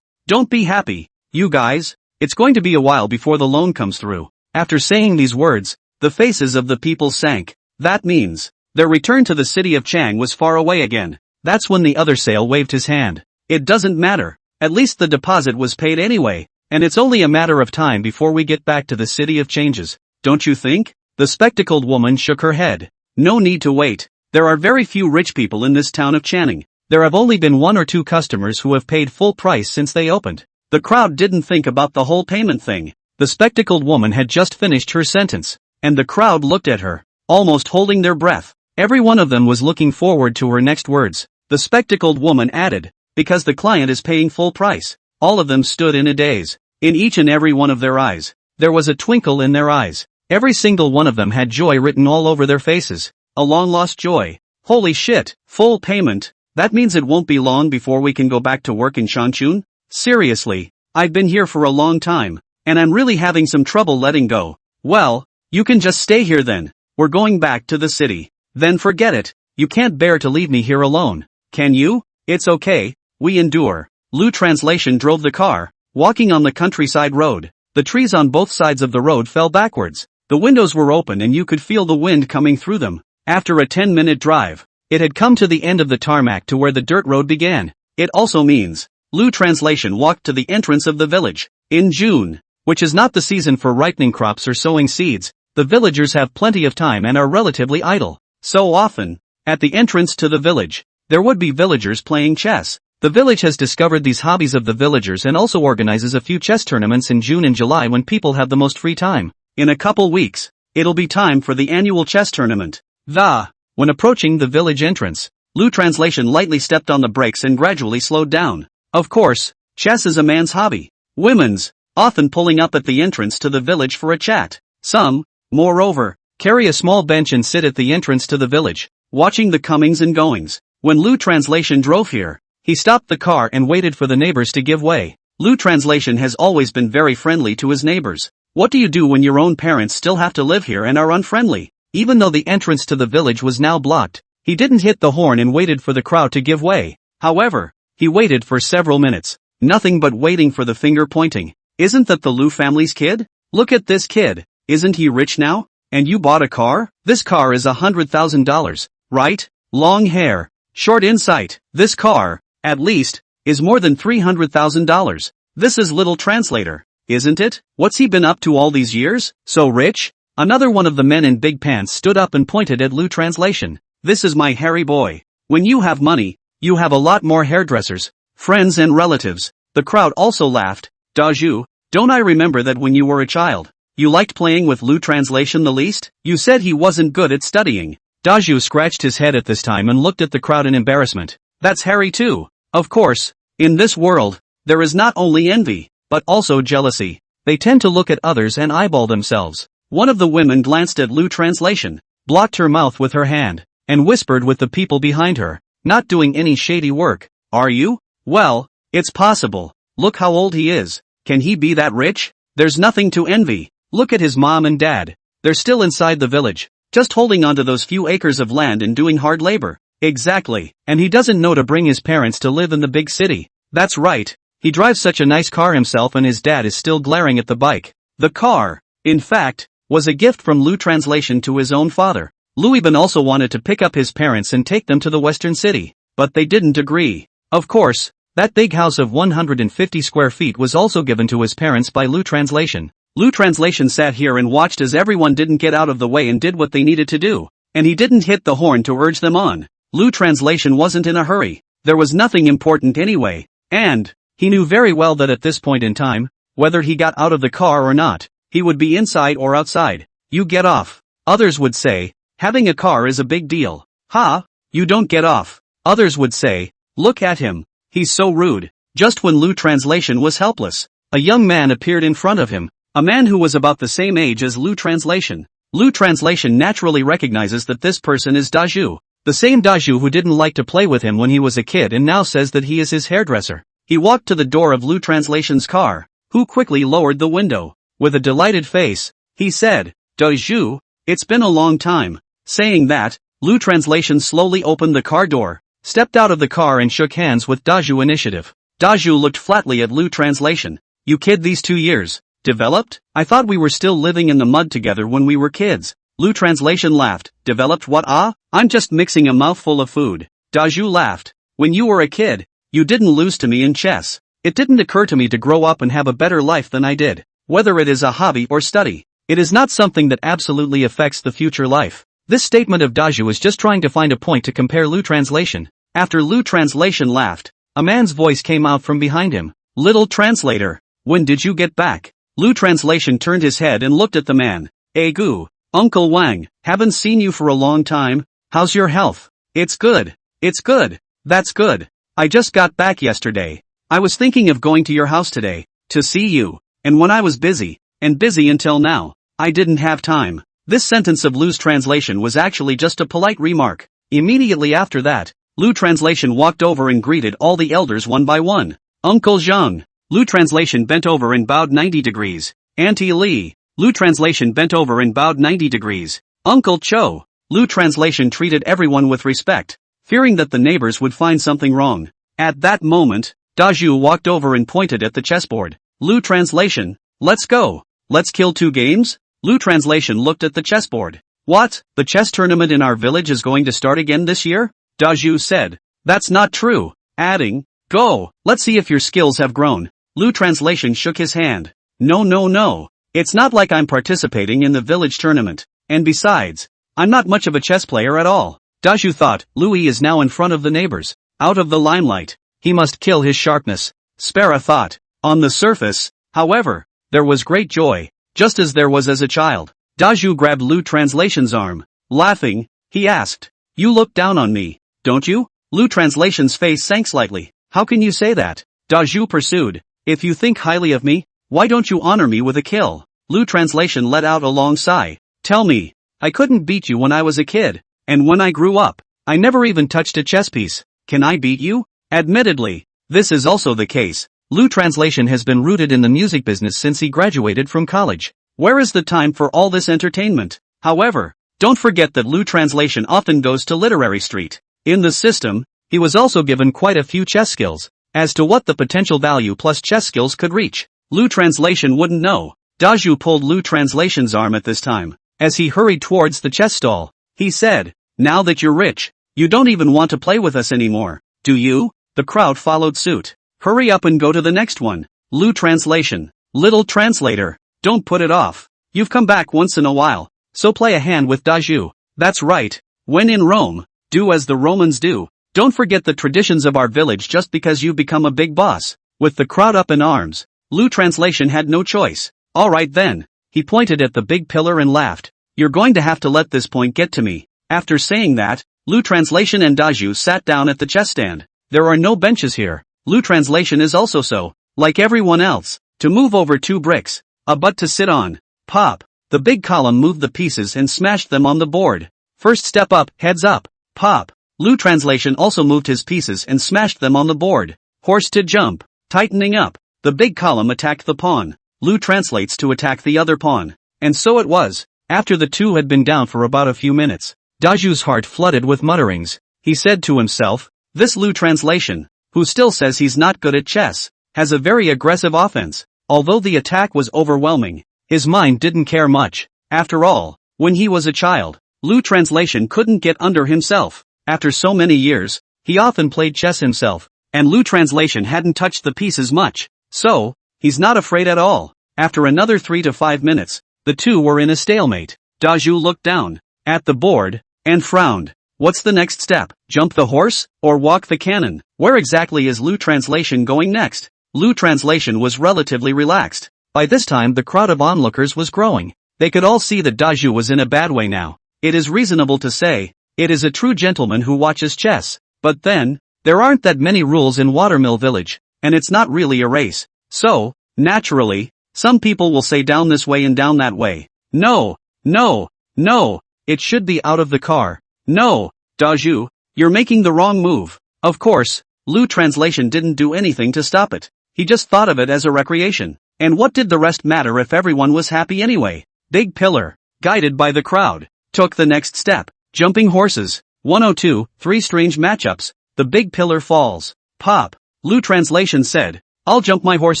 don't be happy, you guys. It's going to be a while before the loan comes through. After saying these words, the faces of the people sank. That means, their return to the city of Chang was far away again. That's when the other sale waved his hand. It doesn't matter. At least the deposit was paid anyway, and it's only a matter of time before we get back to the city of changes. Don't you think? The spectacled woman shook her head. No need to wait. There are very few rich people in this town of Channing. There have only been 1 or 2 customers who have paid full price since they opened. The crowd didn't think about the whole payment thing. The spectacled woman had just finished her sentence, and the crowd looked at her, almost holding their breath. Every one of them was looking forward to her next words. The spectacled woman added, because the client is paying full price. All of them stood in a daze. In each and every one of their eyes, there was a twinkle in their eyes. Every single one of them had joy written all over their faces. A long-lost joy. Holy shit, full payment. That means it won't be long before we can go back to work in Changchun? Seriously, I've been here for a long time, and I'm really having some trouble letting go. Well, you can just stay here then. We're going back to the city. Then forget it. You can't bear to leave me here alone. Can you? It's okay, we endure. Lu Translation drove the car, walking on the countryside road. The trees on both sides of the road fell backwards. The windows were open and you could feel the wind coming through them. After a 10-minute drive, it had come to the end of the tarmac to where the dirt road began. It also means, Lu Translation walked to the entrance of the village. In June, which is not the season for ripening crops or sowing seeds, the villagers have plenty of time and are relatively idle. So often, at the entrance to the village, there would be villagers playing chess. The village has discovered these hobbies of the villagers and also organizes a few chess tournaments in June and July when people have the most free time. In a couple weeks, it'll be time for the annual chess tournament. When approaching the village entrance, Lu Translation lightly stepped on the brakes and gradually slowed down. Of course, chess is a man's hobby. Women's, often pulling up at the entrance to the village for a chat. Some, moreover, carry a small bench and sit at the entrance to the village, watching the comings and goings. When Lu Translation drove here, He stopped the car and waited for the neighbors to give way. Lu Translation has always been very friendly to his neighbors. What do you do when your own parents still have to live here and are unfriendly? Even though the entrance to the village was now blocked, he didn't hit the horn and waited for the crowd to give way. However, he waited for several minutes. Nothing but waiting for the finger pointing. Isn't that the Lu family's kid? Look at this kid. Isn't he rich now? And you bought a car? This car is $100,000, right? Long hair, short insight. This car, at least, is more than $300,000. This is Little Translator, isn't it? What's he been up to all these years? So rich? Another one of the men in big pants stood up and pointed at Lu Translation. This is my hairy boy. When you have money, you have a lot more hairdressers, friends and relatives. The crowd also laughed. Daju, don't I remember that when you were a child, you liked playing with Lu Translation the least? You said he wasn't good at studying. Daju scratched his head at this time and looked at the crowd in embarrassment. That's Harry too. Of course, in this world, there is not only envy, but also jealousy. They tend to look at others and eyeball themselves. One of the women glanced at Lu Translation, blocked her mouth with her hand, and whispered with the people behind her. Not doing any shady work, are you? Well, it's possible. Look how old he is. Can he be that rich? There's nothing to envy. Look at his mom and dad. They're still inside the village, just holding onto those few acres of land and doing hard labor. Exactly. And he doesn't know to bring his parents to live in the big city. That's right. He drives such a nice car himself and his dad is still glaring at the bike. The car, in fact, was a gift from Lu Translation to his own father. Lu Ibn also wanted to pick up his parents and take them to the western city, but they didn't agree. Of course, that big house of 150 square feet was also given to his parents by Lu Translation. Lu Translation sat here and watched as everyone didn't get out of the way and did what they needed to do, and he didn't hit the horn to urge them on. Lu Translation wasn't in a hurry. There was nothing important anyway, and he knew very well that at this point in time, whether he got out of the car or not, he would be inside or outside. You get off. Others would say, having a car is a big deal. Ha, you don't get off. Others would say, look at him. He's so rude. Just when Lu Translation was helpless, a young man appeared in front of him, a man who was about the same age as Lu Translation. Lu Translation naturally recognizes that this person is Daju, the same Daju who didn't like to play with him when he was a kid and now says that he is his hairdresser. He walked to the door of Lu Translation's car, who quickly lowered the window. With a delighted face, he said, Daju, it's been a long time. Saying that, Lu Translation slowly opened the car door, stepped out of the car and shook hands with Daju initiative. Daju looked flatly at Lu Translation. You kid, these 2 years developed? I thought we were still living in the mud together when we were kids. Lu Translation laughed. Developed what? I'm just mixing a mouthful of food. Daju laughed. When you were a kid, you didn't lose to me in chess. It didn't occur to me to grow up and have a better life than I did. Whether it is a hobby or study, it is not something that absolutely affects the future life. This statement of Daju is just trying to find a point to compare Lu Translation. After Lu Translation laughed, a man's voice came out from behind him. Little Translator, when did you get back? Lu Translation turned his head and looked at the man. Gu, Uncle Wang, haven't seen you for a long time. How's your health? It's good. It's good. That's good. I just got back yesterday. I was thinking of going to your house today, to see you, and when I was busy, and busy until now, I didn't have time. This sentence of Lu's translation was actually just a polite remark. Immediately after that, Lu Translation walked over and greeted all the elders one by one. Uncle Zhang. Lu Translation bent over and bowed 90 degrees. Auntie Li. Lu Translation bent over and bowed 90 degrees. Uncle Cho. Lu Translation treated everyone with respect, fearing that the neighbors would find something wrong. At that moment, Daju walked over and pointed at the chessboard. Lu Translation, let's go. Let's kill 2 games? Lu Translation looked at the chessboard. What? The chess tournament in our village is going to start again this year? Daju said. That's not true. Adding, go, let's see if your skills have grown. Lu Translation shook his hand. No. It's not like I'm participating in the village tournament. And besides, I'm not much of a chess player at all. Daju thought, Louis is now in front of the neighbors, out of the limelight. He must kill his sharpness. Spara thought. On the surface, however, there was great joy, just as there was as a child. Daju grabbed Lu Translation's arm. Laughing, he asked, you look down on me, don't you? Lu Translation's face sank slightly. How can you say that? Daju pursued. If you think highly of me, why don't you honor me with a kill? Lu Translation let out a long sigh. Tell me, I couldn't beat you when I was a kid, and when I grew up, I never even touched a chess piece. Can I beat you? Admittedly, this is also the case. Lu translation has been rooted in the music business since he graduated from college. Where is the time for all this entertainment? However, don't forget that Lu translation often goes to literary street. In the system, he was also given quite a few chess skills. As to what the potential value plus chess skills could reach, Lu translation wouldn't know. Daju pulled Lu translation's arm at this time. As he hurried towards the chess stall, he said, "Now that you're rich, you don't even want to play with us anymore, do you?" The crowd followed suit. "Hurry up and go to the next one." Lu translation. "Little translator, don't put it off. You've come back once in a while, so play a hand with Daju." "That's right. When in Rome, do as the Romans do. Don't forget the traditions of our village just because you've become a big boss." With the crowd up in arms, Lu translation had no choice. "Alright then." He pointed at the big pillar and laughed. "You're going to have to let this point get to me." After saying that, Lu translation and Daju sat down at the chess stand. There are no benches here. Lu translation is also so, like everyone else, to move over 2 bricks, a butt to sit on. Pop. The big column moved the pieces and smashed them on the board. First step up, heads up. Pop. Lu translation also moved his pieces and smashed them on the board. Horse to jump. Tightening up. The big column attacked the pawn. Lu translates to attack the other pawn. And so it was. After the two had been down for about a few minutes, Daju's heart flooded with mutterings. He said to himself, "This Lu translation, who still says he's not good at chess, has a very aggressive offense." Although the attack was overwhelming, his mind didn't care much. After all, when he was a child, Lu translation couldn't get under himself. After so many years, he often played chess himself, and Lu translation hadn't touched the pieces much. So, he's not afraid at all. After another 3 to 5 minutes, the two were in a stalemate. Daju looked down at the board and frowned. What's the next step? Jump the horse, or walk the cannon? Where exactly is Lu translation going next? Lu translation was relatively relaxed. By this time the crowd of onlookers was growing. They could all see that Daju was in a bad way now. It is reasonable to say, it is a true gentleman who watches chess. But then, there aren't that many rules in Watermill Village, and it's not really a race. So, naturally, some people will say down this way and down that way. No, no, no, it should be out of the car. No, Daju, you're making the wrong move. Of course, Lu translation didn't do anything to stop it. He just thought of it as a recreation. And what did the rest matter if everyone was happy anyway? Big Pillar, guided by the crowd, took the next step. Jumping horses. 102, 3 strange matchups. The Big Pillar falls. Pop. Lu translation said, "I'll jump my horse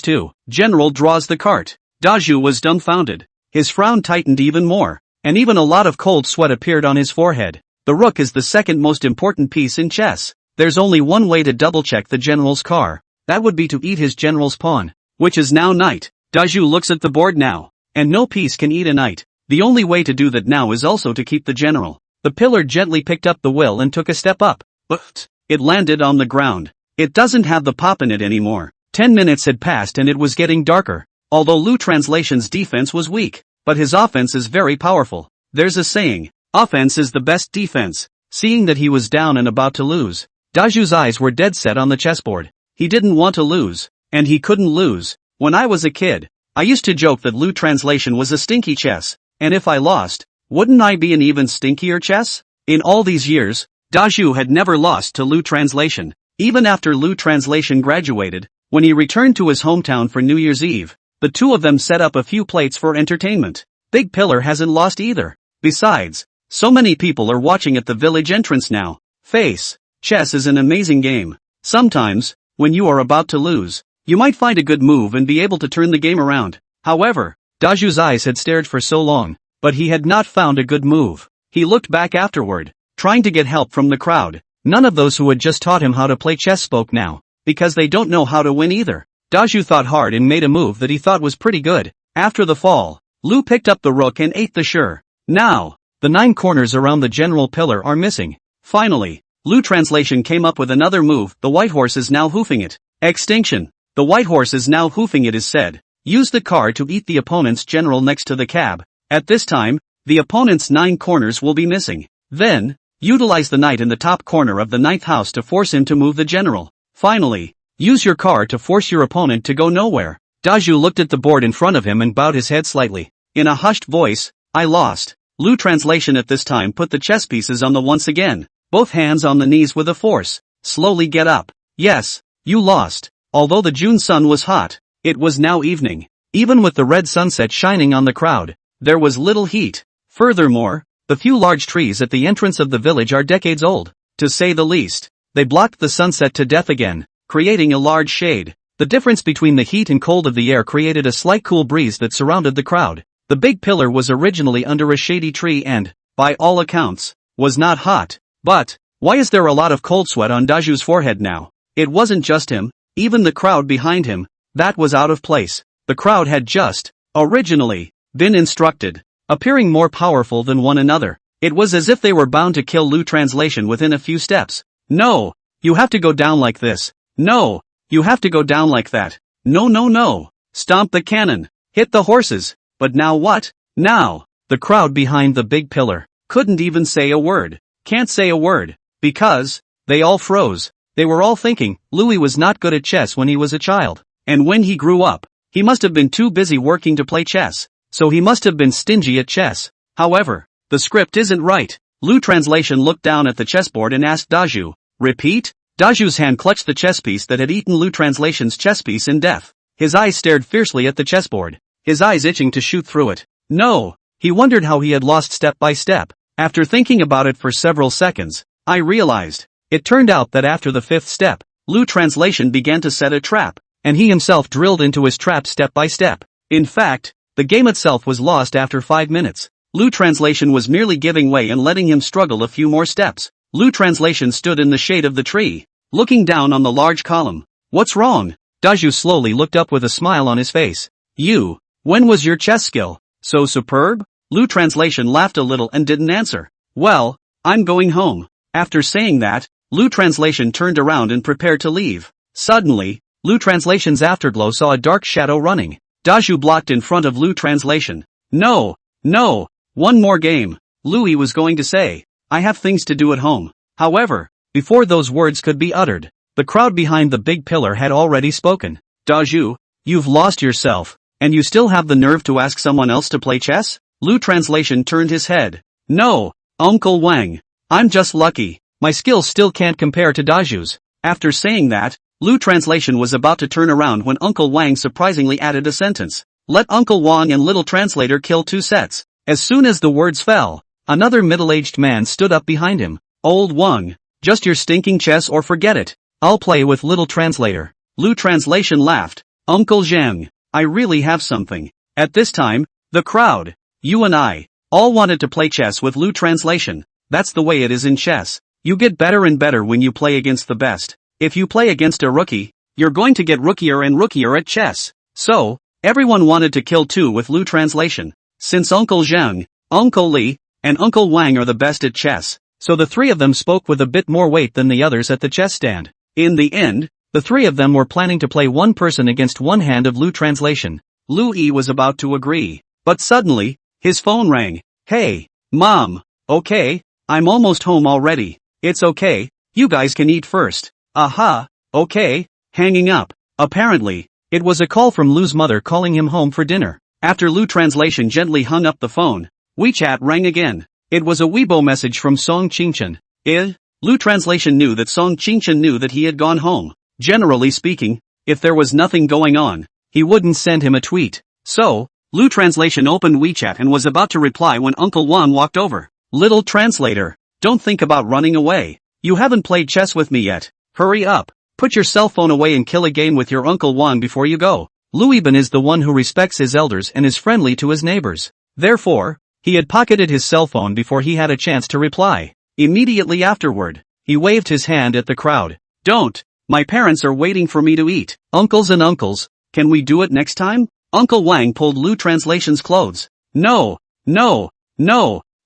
too." General draws the cart. Daju was dumbfounded. His frown tightened even more, and even a lot of cold sweat appeared on his forehead. The rook is the second most important piece in chess. There's only one way to double-check the general's car. That would be to eat his general's pawn, which is now knight. Daju looks at the board now, and no piece can eat a knight. The only way to do that now is also to keep the general. The pillar gently picked up the will and took a step up. But it landed on the ground. It doesn't have the pop in it anymore. 10 minutes had passed and it was getting darker. Although Lu translation's defense was weak, but his offense is very powerful. There's a saying, offense is the best defense. Seeing that he was down and about to lose, Daju's eyes were dead set on the chessboard. He didn't want to lose, and he couldn't lose. When I was a kid, I used to joke that Lu translation was a stinky chess, and if I lost, wouldn't I be an even stinkier chess? In all these years, Daju had never lost to Lu translation. Even after Lu translation graduated, when he returned to his hometown for New Year's Eve, the two of them set up a few plates for entertainment. Big Pillar hasn't lost either. Besides, so many people are watching at the village entrance now. Chess is an amazing game. Sometimes, when you are about to lose, you might find a good move and be able to turn the game around. However, Daju's eyes had stared for so long, but he had not found a good move. He looked back afterward, trying to get help from the crowd. None of those who had just taught him how to play chess spoke now, because they don't know how to win either. Daju thought hard and made a move that he thought was pretty good. After the fall, Lu picked up the rook and ate the shur. Now, the 9 corners around the general pillar are missing. Finally, Lu translation came up with another move. The white horse is now hoofing it. Extinction. The white horse is now hoofing it is said. Use the car to eat the opponent's general next to the cab. At this time, the opponent's 9 corners will be missing. Then, utilize the knight in the top corner of the 9th house to force him to move the general. Finally, use your car to force your opponent to go nowhere. Daju looked at the board in front of him and bowed his head slightly. In a hushed voice, I lost. Lu translation at this time put the chess pieces on the once again. Both hands on the knees with a force. Slowly get up. Yes, you lost. Although the June sun was hot, it was now evening. Even with the red sunset shining on the crowd, there was little heat. Furthermore, the few large trees at the entrance of the village are decades old, to say the least. They blocked the sunset to death again, creating a large shade. The difference between the heat and cold of the air created a slight cool breeze that surrounded the crowd. The big pillar was originally under a shady tree and, by all accounts, was not hot. But, why is there a lot of cold sweat on Daju's forehead now? It wasn't just him, even the crowd behind him, that was out of place. The crowd had just, originally, been instructed, appearing more powerful than one another. It was as if they were bound to kill Lu Translation within a few steps. No, you have to go down like this. No, you have to go down like that. No, no, no. Stomp the cannon. Hit the horses. But now what? Now, the crowd behind the big pillar couldn't even say a word. Can't say a word. Because, they all froze. They were all thinking, Louis was not good at chess when he was a child. And when he grew up, he must have been too busy working to play chess. So he must have been stingy at chess. However, the script isn't right. Lu Translation looked down at the chessboard and asked Daju. Repeat? Daju's hand clutched the chess piece that had eaten Lu Translation's chess piece in death. His eyes stared fiercely at the chessboard, his eyes itching to shoot through it. No, he wondered how he had lost step by step. After thinking about it for several seconds, I realized. It turned out that after the fifth step, Lu Translation began to set a trap, and he himself drilled into his trap step by step. In fact, the game itself was lost after 5 minutes. Lu Translation was merely giving way and letting him struggle a few more steps. Lu Translation stood in the shade of the tree, looking down on the large column. What's wrong? Daju slowly looked up with a smile on his face. When was your chess skill so superb? Lu Translation laughed a little and didn't answer. Well, I'm going home. After saying that, Lu Translation turned around and prepared to leave. Suddenly, Lu Translation's afterglow saw a dark shadow running. Daju blocked in front of Lu Translation. No, one more game. Louis was going to say, I have things to do at home. However, before those words could be uttered, the crowd behind the big pillar had already spoken. Daju, you've lost yourself, and you still have the nerve to ask someone else to play chess? Lu Translation turned his head. No, Uncle Wang. I'm just lucky. My skills still can't compare to Daju's. After saying that, Lu Translation was about to turn around when Uncle Wang surprisingly added a sentence. Let Uncle Wang and Little Translator kill 2 sets. As soon as the words fell, another middle-aged man stood up behind him. Old Wang, just your stinking chess or forget it. I'll play with Little Translator. Lu Translation laughed. Uncle Zhang, I really have something. At this time, the crowd, you and I, all wanted to play chess with Lu Translation. That's the way it is in chess. You get better and better when you play against the best. If you play against a rookie, you're going to get rookier and rookier at chess. So, everyone wanted to kill 2 with Lu Translation. Since Uncle Zhang, Uncle Li, and Uncle Wang are the best at chess, so the 3 of them spoke with a bit more weight than the others at the chess stand. In the end, the 3 of them were planning to play one person against one hand of Lu Translation. Louis was about to agree, but suddenly, his phone rang. Hey, Mom. Okay, I'm almost home already. It's okay, you guys can eat first. Aha, okay, hanging up. Apparently, it was a call from Lu's mother calling him home for dinner. After Lu Translation gently hung up the phone, WeChat rang again. It was a Weibo message from Song Qingchen. Lu Translation knew that Song Qingchen knew that he had gone home. Generally speaking, if there was nothing going on, he wouldn't send him a tweet. So, Lu Translation opened WeChat and was about to reply when Uncle Wang walked over. Little Translator, don't think about running away. You haven't played chess with me yet. Hurry up. Put your cell phone away and kill a game with your Uncle Wang before you go. Louis Bin is the one who respects his elders and is friendly to his neighbors. Therefore, he had pocketed his cell phone before he had a chance to reply. Immediately afterward, he waved his hand at the crowd. Don't. My parents are waiting for me to eat. Uncles and uncles, can we do it next time? Uncle Wang pulled Lu Translation's clothes. No.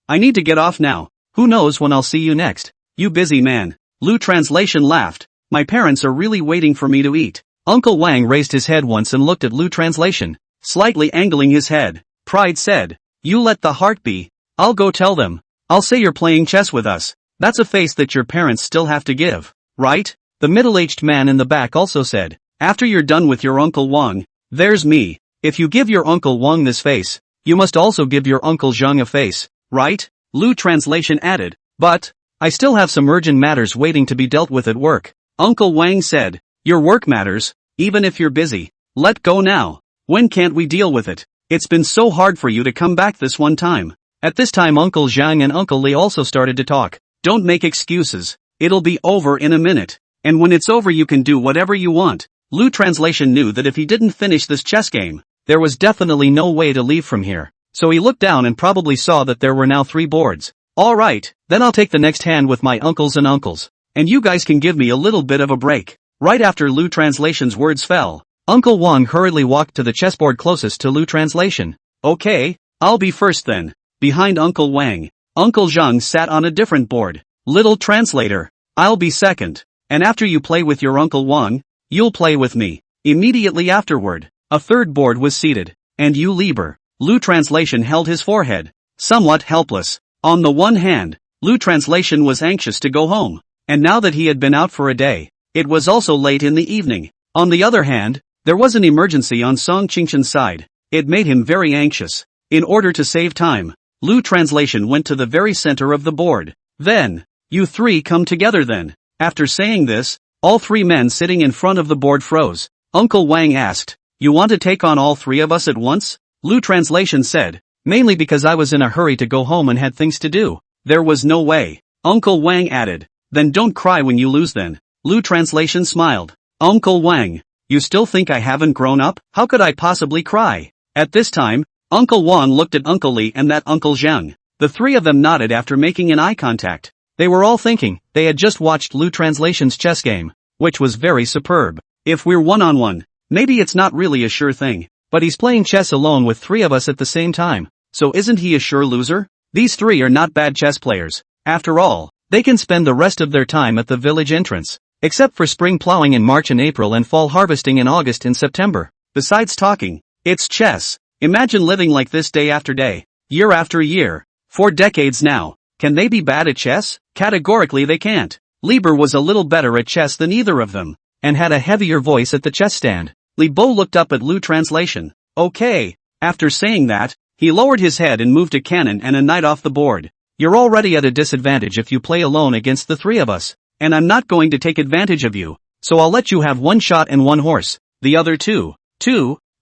I need to get off now. Who knows when I'll see you next? You busy man. Lu Translation laughed. My parents are really waiting for me to eat. Uncle Wang raised his head once and looked at Lu Translation, slightly angling his head. Pride said, you let the heart be. I'll go tell them. I'll say you're playing chess with us. That's a face that your parents still have to give, right? The middle-aged man in the back also said, after you're done with your Uncle Wang, there's me. If you give your Uncle Wang this face, you must also give your Uncle Zhang a face, right? Lu Translation added, but, I still have some urgent matters waiting to be dealt with at work. Uncle Wang said, "Your work matters, even if you're busy. Let go now. When can't we deal with it? It's been so hard for you to come back this one time." At this time Uncle Zhang and Uncle Li also started to talk. "Don't make excuses. It'll be over in a minute. And when it's over you can do whatever you want." Lu Translation knew that if he didn't finish this chess game, there was definitely no way to leave from here. So he looked down and probably saw that there were now 3 boards. "Alright, then I'll take the next hand with my uncles and uncles. And you guys can give me a little bit of a break." Right after Lu Translation's words fell, Uncle Wang hurriedly walked to the chessboard closest to Lu Translation. "Okay, I'll be first then." Behind Uncle Wang, Uncle Zhang sat on a different board. "Little translator, I'll be second. And after you play with your Uncle Wang, you'll play with me." Immediately afterward, a third board was seated. "And you Lieber." Lu Translation held his forehead, somewhat helpless. On the one hand, Lu Translation was anxious to go home, and now that he had been out for a day, it was also late in the evening. On the other hand, there was an emergency on Song Qingshan's side. It made him very anxious. In order to save time, Lu Translation went to the very center of the board. "Then, you 3 come together then." After saying this, all 3 men sitting in front of the board froze. Uncle Wang asked, "You want to take on all 3 of us at once?" Lu Translation said, "Mainly because I was in a hurry to go home and had things to do." "There was no way." Uncle Wang added, "Then don't cry when you lose then." Lu Translation smiled. "Uncle Wang, you still think I haven't grown up? How could I possibly cry?" At this time, Uncle Wang looked at Uncle Li and that Uncle Zhang. The 3 of them nodded after making an eye contact. They were all thinking, they had just watched Lu Translation's chess game, which was very superb. "If we're one-on-one, maybe it's not really a sure thing. But he's playing chess alone with 3 of us at the same time, so isn't he a sure loser? These 3 are not bad chess players. After all, they can spend the rest of their time at the village entrance, except for spring plowing in March and April and fall harvesting in August and September. Besides talking, it's chess. Imagine living like this day after day, year after year, for decades now. Can they be bad at chess? Categorically they can't." Lieber was a little better at chess than either of them, and had a heavier voice at the chess stand. Li Bo looked up at Lu Translation. "Okay." After saying that, he lowered his head and moved a cannon and a knight off the board. "You're already at a disadvantage if you play alone against the 3 of us, and I'm not going to take advantage of you, so I'll let you have 1 shot and 1 horse. The other two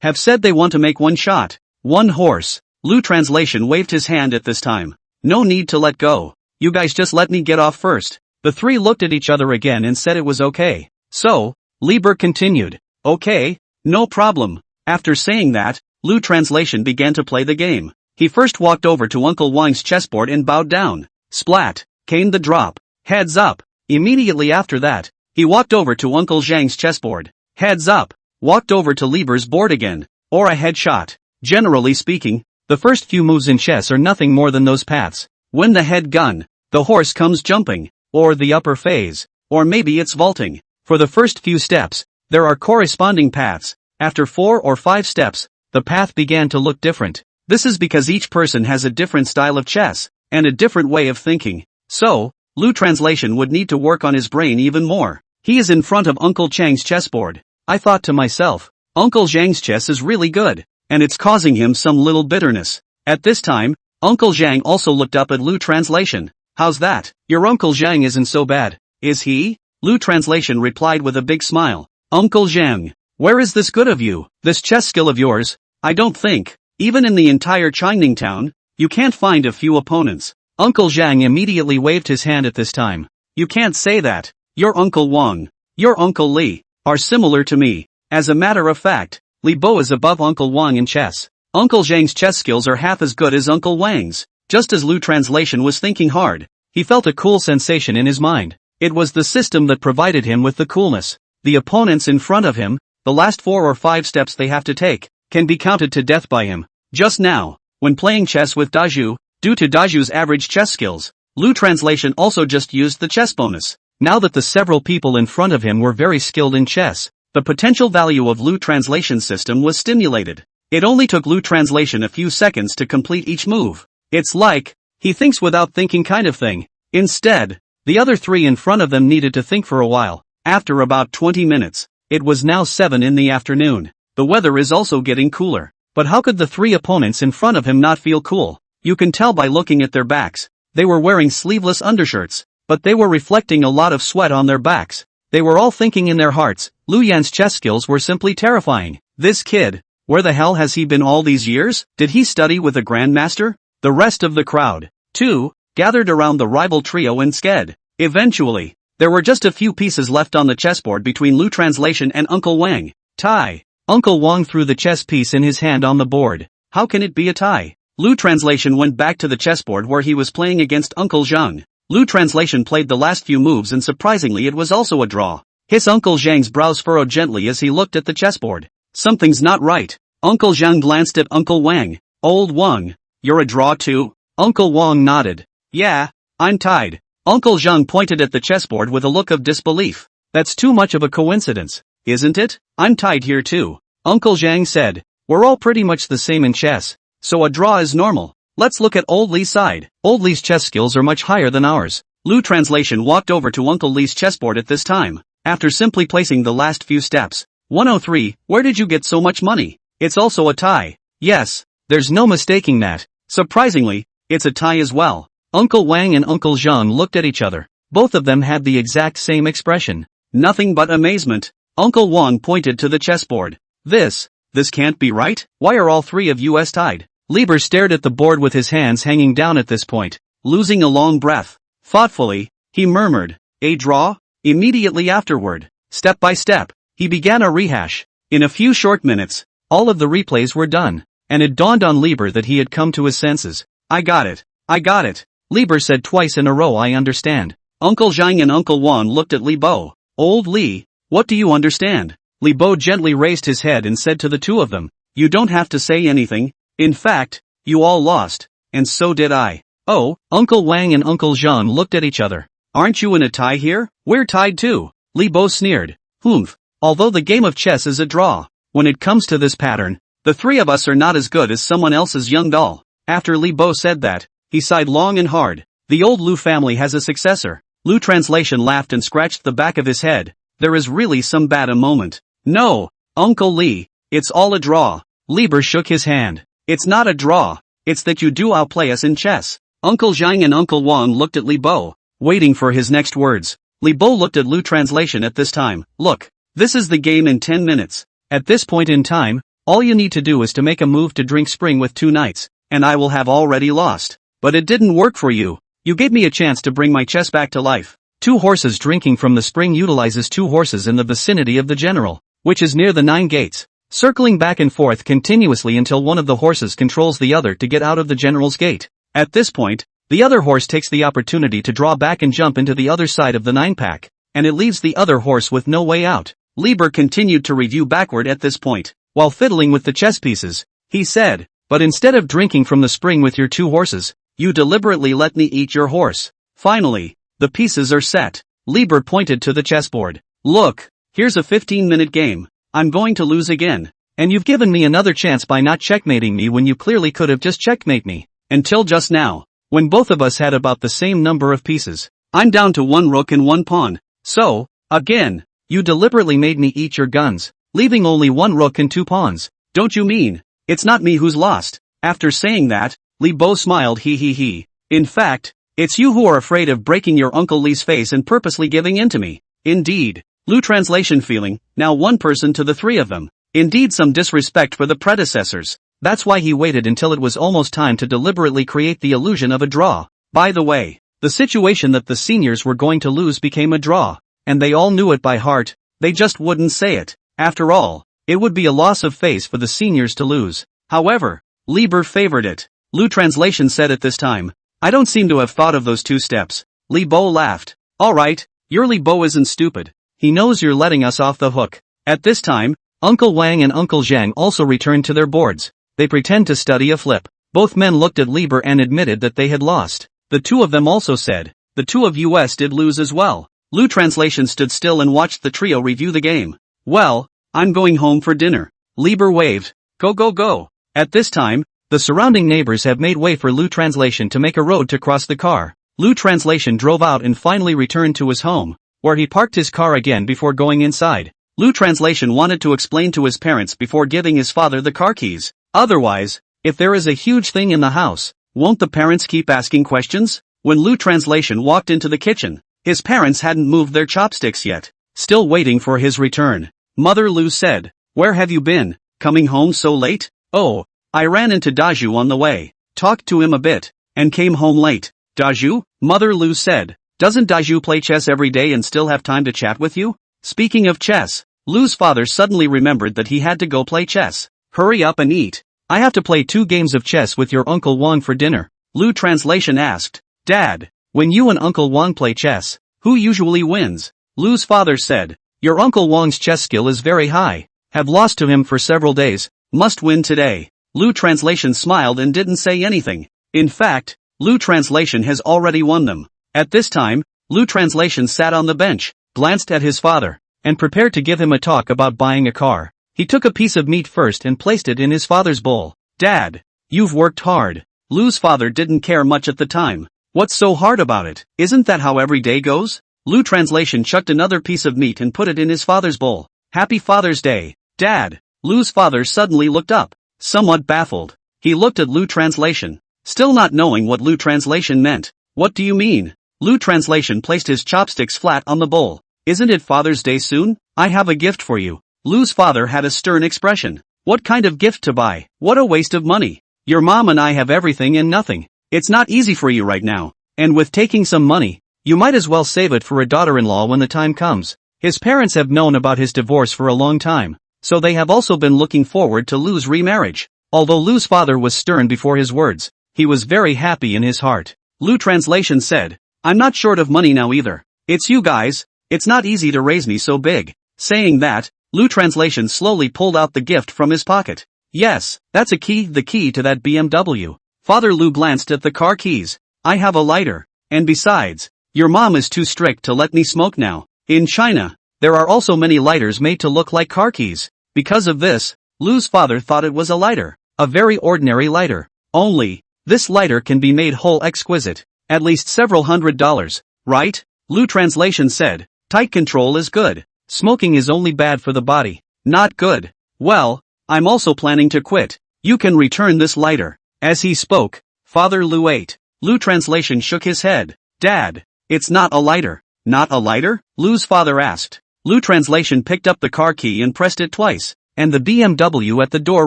have said they want to make 1 shot, 1 horse." Lu Translation waved his hand at this time. "No need to let go. You guys just let me get off first." The 3 looked at each other again and said it was okay. So, Lieber continued, "Okay, no problem." After saying that, Lu Translation began to play the game. He first walked over to Uncle Wang's chessboard and bowed down. Splat, came the drop. Heads up. Immediately after that, he walked over to Uncle Zhang's chessboard. Heads up. Walked over to Lieber's board again. Or a headshot. Generally speaking, the first few moves in chess are nothing more than those paths. When the head gun, the horse comes jumping, or the upper phase, or maybe it's vaulting. For the first few steps, there are corresponding paths. After 4 or 5 steps, the path began to look different. This is because each person has a different style of chess, and a different way of thinking. So, Lu Translation would need to work on his brain even more. He is in front of Uncle Chang's chessboard. I thought to myself, Uncle Zhang's chess is really good, and it's causing him some little bitterness. At this time, Uncle Zhang also looked up at Lu Translation. How's that? Your Uncle Zhang isn't so bad, is he? Lu Translation replied with a big smile. Uncle Zhang, where is this good of you, this chess skill of yours? I don't think, even in the entire Changning town, you can't find a few opponents. Uncle Zhang immediately waved his hand at this time. You can't say that. Your Uncle Wang, your Uncle Li, are similar to me. As a matter of fact, Li Bo is above Uncle Wang in chess. Uncle Zhang's chess skills are half as good as Uncle Wang's. Just as Lu Translation was thinking hard, he felt a cool sensation in his mind. It was the system that provided him with the coolness. The opponents in front of him, the last 4 or 5 steps they have to take, can be counted to death by him. Just now, when playing chess with Daju, due to Daju's average chess skills, Lu Translation also just used the chess bonus. Now that the several people in front of him were very skilled in chess, the potential value of Lu Translation's system was stimulated. It only took Lu Translation a few seconds to complete each move. It's like, he thinks without thinking kind of thing. Instead, the other 3 in front of them needed to think for a while. After about 20 minutes, it was now 7 in the afternoon. The weather is also getting cooler. But how could the 3 opponents in front of him not feel cool? You can tell by looking at their backs. They were wearing sleeveless undershirts, but they were reflecting a lot of sweat on their backs. They were all thinking in their hearts, Lu Yan's chess skills were simply terrifying. This kid, where the hell has he been all these years? Did he study with a grandmaster? The rest of the crowd, too, gathered around the rival trio and sked. Eventually, there were just a few pieces left on the chessboard between Lu Translation and Uncle Wang. Tie. Uncle Wang threw the chess piece in his hand on the board. How can it be a tie? Lu Translation went back to the chessboard where he was playing against Uncle Zhang. Lu Translation played the last few moves and surprisingly it was also a draw. His Uncle Zhang's brows furrowed gently as he looked at the chessboard. Something's not right. Uncle Zhang glanced at Uncle Wang. Old Wang, you're a draw too? Uncle Wang nodded. Yeah, I'm tied. Uncle Zhang pointed at the chessboard with a look of disbelief. That's too much of a coincidence, isn't it? I'm tied here too. Uncle Zhang said. We're all pretty much the same in chess, so a draw is normal. Let's look at Old Li's side. Old Li's chess skills are much higher than ours. Lu Translation walked over to Uncle Li's chessboard at this time, after simply placing the last few steps. 103, where did you get so much money? It's also a tie. Yes, there's no mistaking that. Surprisingly, it's a tie as well. Uncle Wang and Uncle Zhang looked at each other. Both of them had the exact same expression. Nothing but amazement. Uncle Wang pointed to the chessboard. This can't be right. Why are all three of us tied? Lieber stared at the board with his hands hanging down at this point, losing a long breath. Thoughtfully, he murmured, a draw? Immediately afterward, step by step, he began a rehash. In a few short minutes, all of the replays were done, and it dawned on Lieber that he had come to his senses. I got it. Lieber said twice in a row, I understand. Uncle Zhang and Uncle Wan looked at Li Bo. Old Li, what do you understand? Li Bo gently raised his head and said to the two of them, you don't have to say anything. In fact, you all lost, and so did I. Oh, Uncle Wang and Uncle Zhang looked at each other. Aren't you in a tie here? We're tied too. Li Bo sneered. Humph. Although the game of chess is a draw, when it comes to this pattern, the three of us are not as good as someone else's young doll. After Li Bo said that, he sighed long and hard. The old Lu family has a successor. Lu Translation laughed and scratched the back of his head. There is really some bad a moment. No, Uncle Li, it's all a draw. Lieber shook his hand. It's not a draw, it's that you do outplay us in chess. Uncle Zhang and Uncle Wang looked at Li Bo, waiting for his next words. Li Bo looked at Lu Translation at this time. Look, this is the game in 10 minutes. At this point in time, all you need to do is to make a move to drink spring with 2 knights, and I will have already lost. But it didn't work for you. You gave me a chance to bring my chess back to life. 2 horses drinking from the spring utilizes 2 horses in the vicinity of the general, which is near the 9 gates, circling back and forth continuously until one of the horses controls the other to get out of the general's gate. At this point, the other horse takes the opportunity to draw back and jump into the other side of the 9-pack, and it leaves the other horse with no way out. Lieber continued to review backward at this point, while fiddling with the chess pieces. He said, but instead of drinking from the spring with your 2 horses, you deliberately let me eat your horse. Finally, the pieces are set. Lieber pointed to the chessboard. Look, here's a 15-minute game. I'm going to lose again. And you've given me another chance by not checkmating me when you clearly could have just checkmate me. Until just now, when both of us had about the same number of pieces. I'm down to 1 rook and 1 pawn. So, again, you deliberately made me eat your guns, leaving only 1 rook and 2 pawns. Don't you mean, it's not me who's lost? After saying that, Li Bo smiled he. In fact, it's you who are afraid of breaking your Uncle Li's face and purposely giving in to me. Indeed. Lu Translation feeling, now 1 person to the 3 of them. Indeed some disrespect for the predecessors. That's why he waited until it was almost time to deliberately create the illusion of a draw. By the way, the situation that the seniors were going to lose became a draw, and they all knew it by heart, they just wouldn't say it. After all, it would be a loss of face for the seniors to lose. However, Lieber favored it. Lu Translation said at this time, I don't seem to have thought of those 2 steps. Li Bo laughed. Alright, your Li Bo isn't stupid. He knows you're letting us off the hook. At this time, Uncle Wang and Uncle Zhang also returned to their boards. They pretend to study a flip. Both men looked at Lieber and admitted that they had lost. The 2 of them also said, the 2 of us did lose as well. Lu Translation stood still and watched the trio review the game. Well, I'm going home for dinner. Lieber waved. Go. At this time, the surrounding neighbors have made way for Lu Translation to make a road to cross the car. Lu Translation drove out and finally returned to his home, where he parked his car again before going inside. Lu Translation wanted to explain to his parents before giving his father the car keys. Otherwise, if there is a huge thing in the house, won't the parents keep asking questions? When Lu Translation walked into the kitchen, his parents hadn't moved their chopsticks yet. still waiting for his return. Mother Lu said, "Where have you been? Coming home so late?" "Oh, I ran into Daju on the way, talked to him a bit, and came home late." "Daju?" Mother Lu said. "Doesn't Daju play chess every day and still have time to chat with you?" Speaking of chess, Lu's father suddenly remembered that he had to go play chess. "Hurry up and eat. I have to play 2 games of chess with your Uncle Wang for dinner." Lu translation asked, "Dad, when you and Uncle Wang play chess, who usually wins?" Lu's father said, "Your Uncle Wang's chess skill is very high. Have lost to him for several days, must win today." Lu translation smiled and didn't say anything. In fact, Lu translation has already won them. At this time, Lu translation sat on the bench, glanced at his father, and prepared to give him a talk about buying a car. He took a piece of meat first and placed it in his father's bowl. "Dad, you've worked hard." Lu's father didn't care much at the time. "What's so hard about it? Isn't that how every day goes?" Lu translation chucked another piece of meat and put it in his father's bowl. "Happy Father's Day, Dad." Lu's father suddenly looked up, somewhat baffled. He looked at Lu translation, still not knowing what Lu translation meant. "What do you mean?" Lu translation placed his chopsticks flat on the bowl. "Isn't it Father's Day soon? I have a gift for you." Lu's father had a stern expression. "What kind of gift to buy? What a waste of money. Your mom and I have everything and nothing. It's not easy for you right now, and with taking some money, you might as well save it for a daughter-in-law when the time comes." His parents have known about his divorce for a long time, so they have also been looking forward to Lu's remarriage. Although Lu's father was stern before his words, he was very happy in his heart. Lu translation said, "I'm not short of money now either. It's you guys. It's not easy to raise me so big." Saying that, Lu translation slowly pulled out the gift from his pocket. "Yes, that's the key to that BMW." Father Lu glanced at the car keys. "I have a lighter, and besides, your mom is too strict to let me smoke now. In China, there are also many lighters made to look like car keys." Because of this, Lu's father thought it was a lighter, a very ordinary lighter. Only, this lighter can be made whole exquisite, at least several $100s, right? Lu translation said, "Tight control is good. Smoking is only bad for the body. Not good. Well, I'm also planning to quit. You can return this lighter." As he spoke, Father Lu ate. Lu translation shook his head. "Dad, it's not a lighter." "Not a lighter?" Lu's father asked. Lu translation picked up the car key and pressed it twice, and the BMW at the door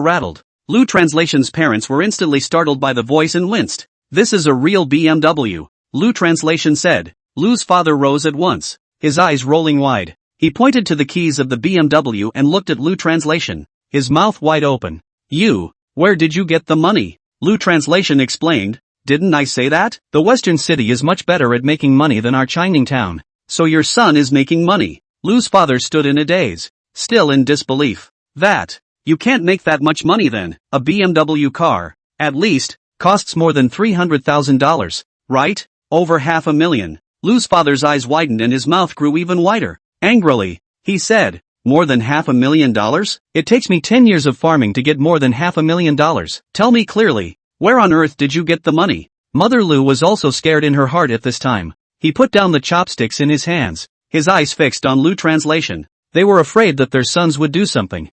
rattled. Lu translation's parents were instantly startled by the voice and winced. "This is a real BMW," Lu translation said. Lu's father rose at once, his eyes rolling wide. He pointed to the keys of the BMW and looked at Lu translation, his mouth wide open. Where did you get the money?" Lu translation explained, "Didn't I say that? The Western city is much better at making money than our Chining town. So your son is making money." Lu's father stood in a daze, still in disbelief. "That? You can't make that much money then. A BMW car, at least, costs more than $300,000, right? Over $500,000. Lu's father's eyes widened and his mouth grew even wider. Angrily, he said, "More than $500,000? It takes me 10 years of farming to get more than $500,000. Tell me clearly, where on earth did you get the money?" Mother Lu was also scared in her heart at this time. He put down the chopsticks in his hands, his eyes fixed on Lu translation. They were afraid that their sons would do something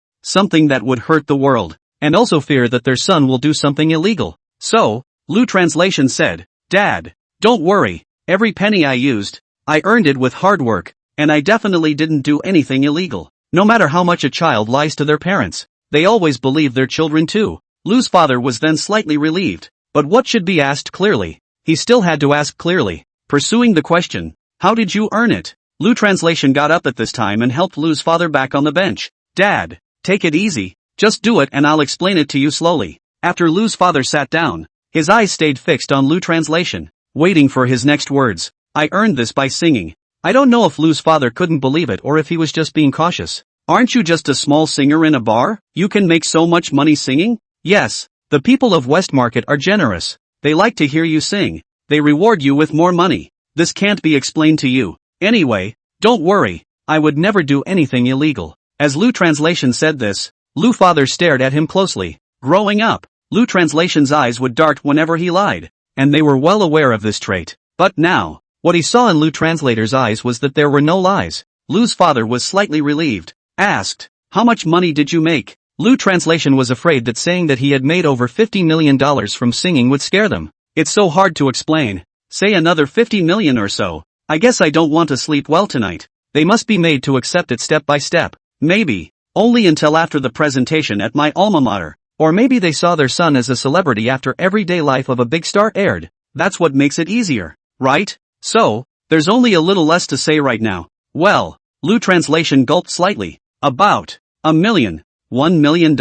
that would hurt the world, and also fear that their son will do something illegal. So, Lu translation said, "Dad, don't worry, every penny I used, I earned it with hard work, and I definitely didn't do anything illegal." No matter how much a child lies to their parents, they always believe their children too. Lu's father was then slightly relieved, but what should be asked clearly? He still had to ask clearly, pursuing the question, "How did you earn it?" Lu translation got up at this time and helped Lu's father back on the bench. "Dad, take it easy, just do it and I'll explain it to you slowly." After Lu's father sat down, his eyes stayed fixed on Lu translation, waiting for his next words. "I earned this by singing." I don't know if Lu's father couldn't believe it or if he was just being cautious. "Aren't you just a small singer in a bar? You can make so much money singing?" "Yes, the people of West Market are generous. They like to hear you sing. They reward you with more money. This can't be explained to you. Anyway, don't worry, I would never do anything illegal." As Lu translation said this, Lu father stared at him closely. Growing up, Lu translation's eyes would dart whenever he lied, and they were well aware of this trait. But now, what he saw in Lu translator's eyes was that there were no lies. Lu's father was slightly relieved. Asked, "How much money did you make?" Lu translation was afraid that saying that he had made over $50 million from singing would scare them. "It's so hard to explain. Say another 50 million or so. I guess I don't want to sleep well tonight." They must be made to accept it step by step. Maybe. Only until after the presentation at my alma mater. Or maybe they saw their son as a celebrity after everyday life of a big star aired. That's what makes it easier, right? So, there's only a little less to say right now. Well, Lu Translation gulped slightly. About $1 million. $1 million?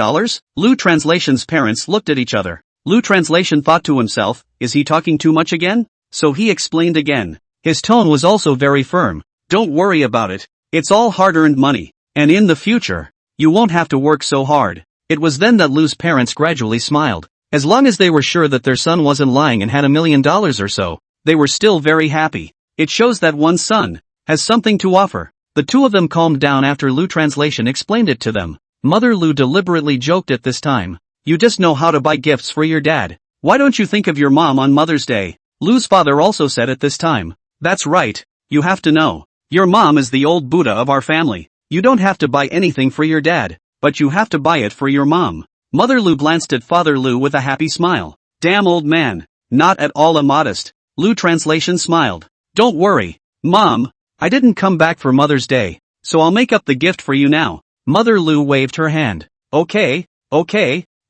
Lu Translation's parents looked at each other. Lu Translation thought to himself, is he talking too much again? So he explained again. His tone was also very firm. Don't worry about it. It's all hard-earned money. And in the future, you won't have to work so hard. It was then that Lu's parents gradually smiled. As long as they were sure that their son wasn't lying and had $1 million or so, they were still very happy. It shows that one's son has something to offer. The two of them calmed down after Lu Translation explained it to them. Mother Lu deliberately joked at this time. You just know how to buy gifts for your dad. Why don't you think of your mom on Mother's Day? Lu's father also said at this time. That's right. You have to know. Your mom is the old Buddha of our family. You don't have to buy anything for your dad, but you have to buy it for your mom. Mother Lu glanced at Father Lu with a happy smile. Damn old man. Not at all immodest. Lu Translation smiled. Don't worry, Mom. I didn't come back for Mother's Day, so I'll make up the gift for you now. Mother Lu waved her hand. Okay,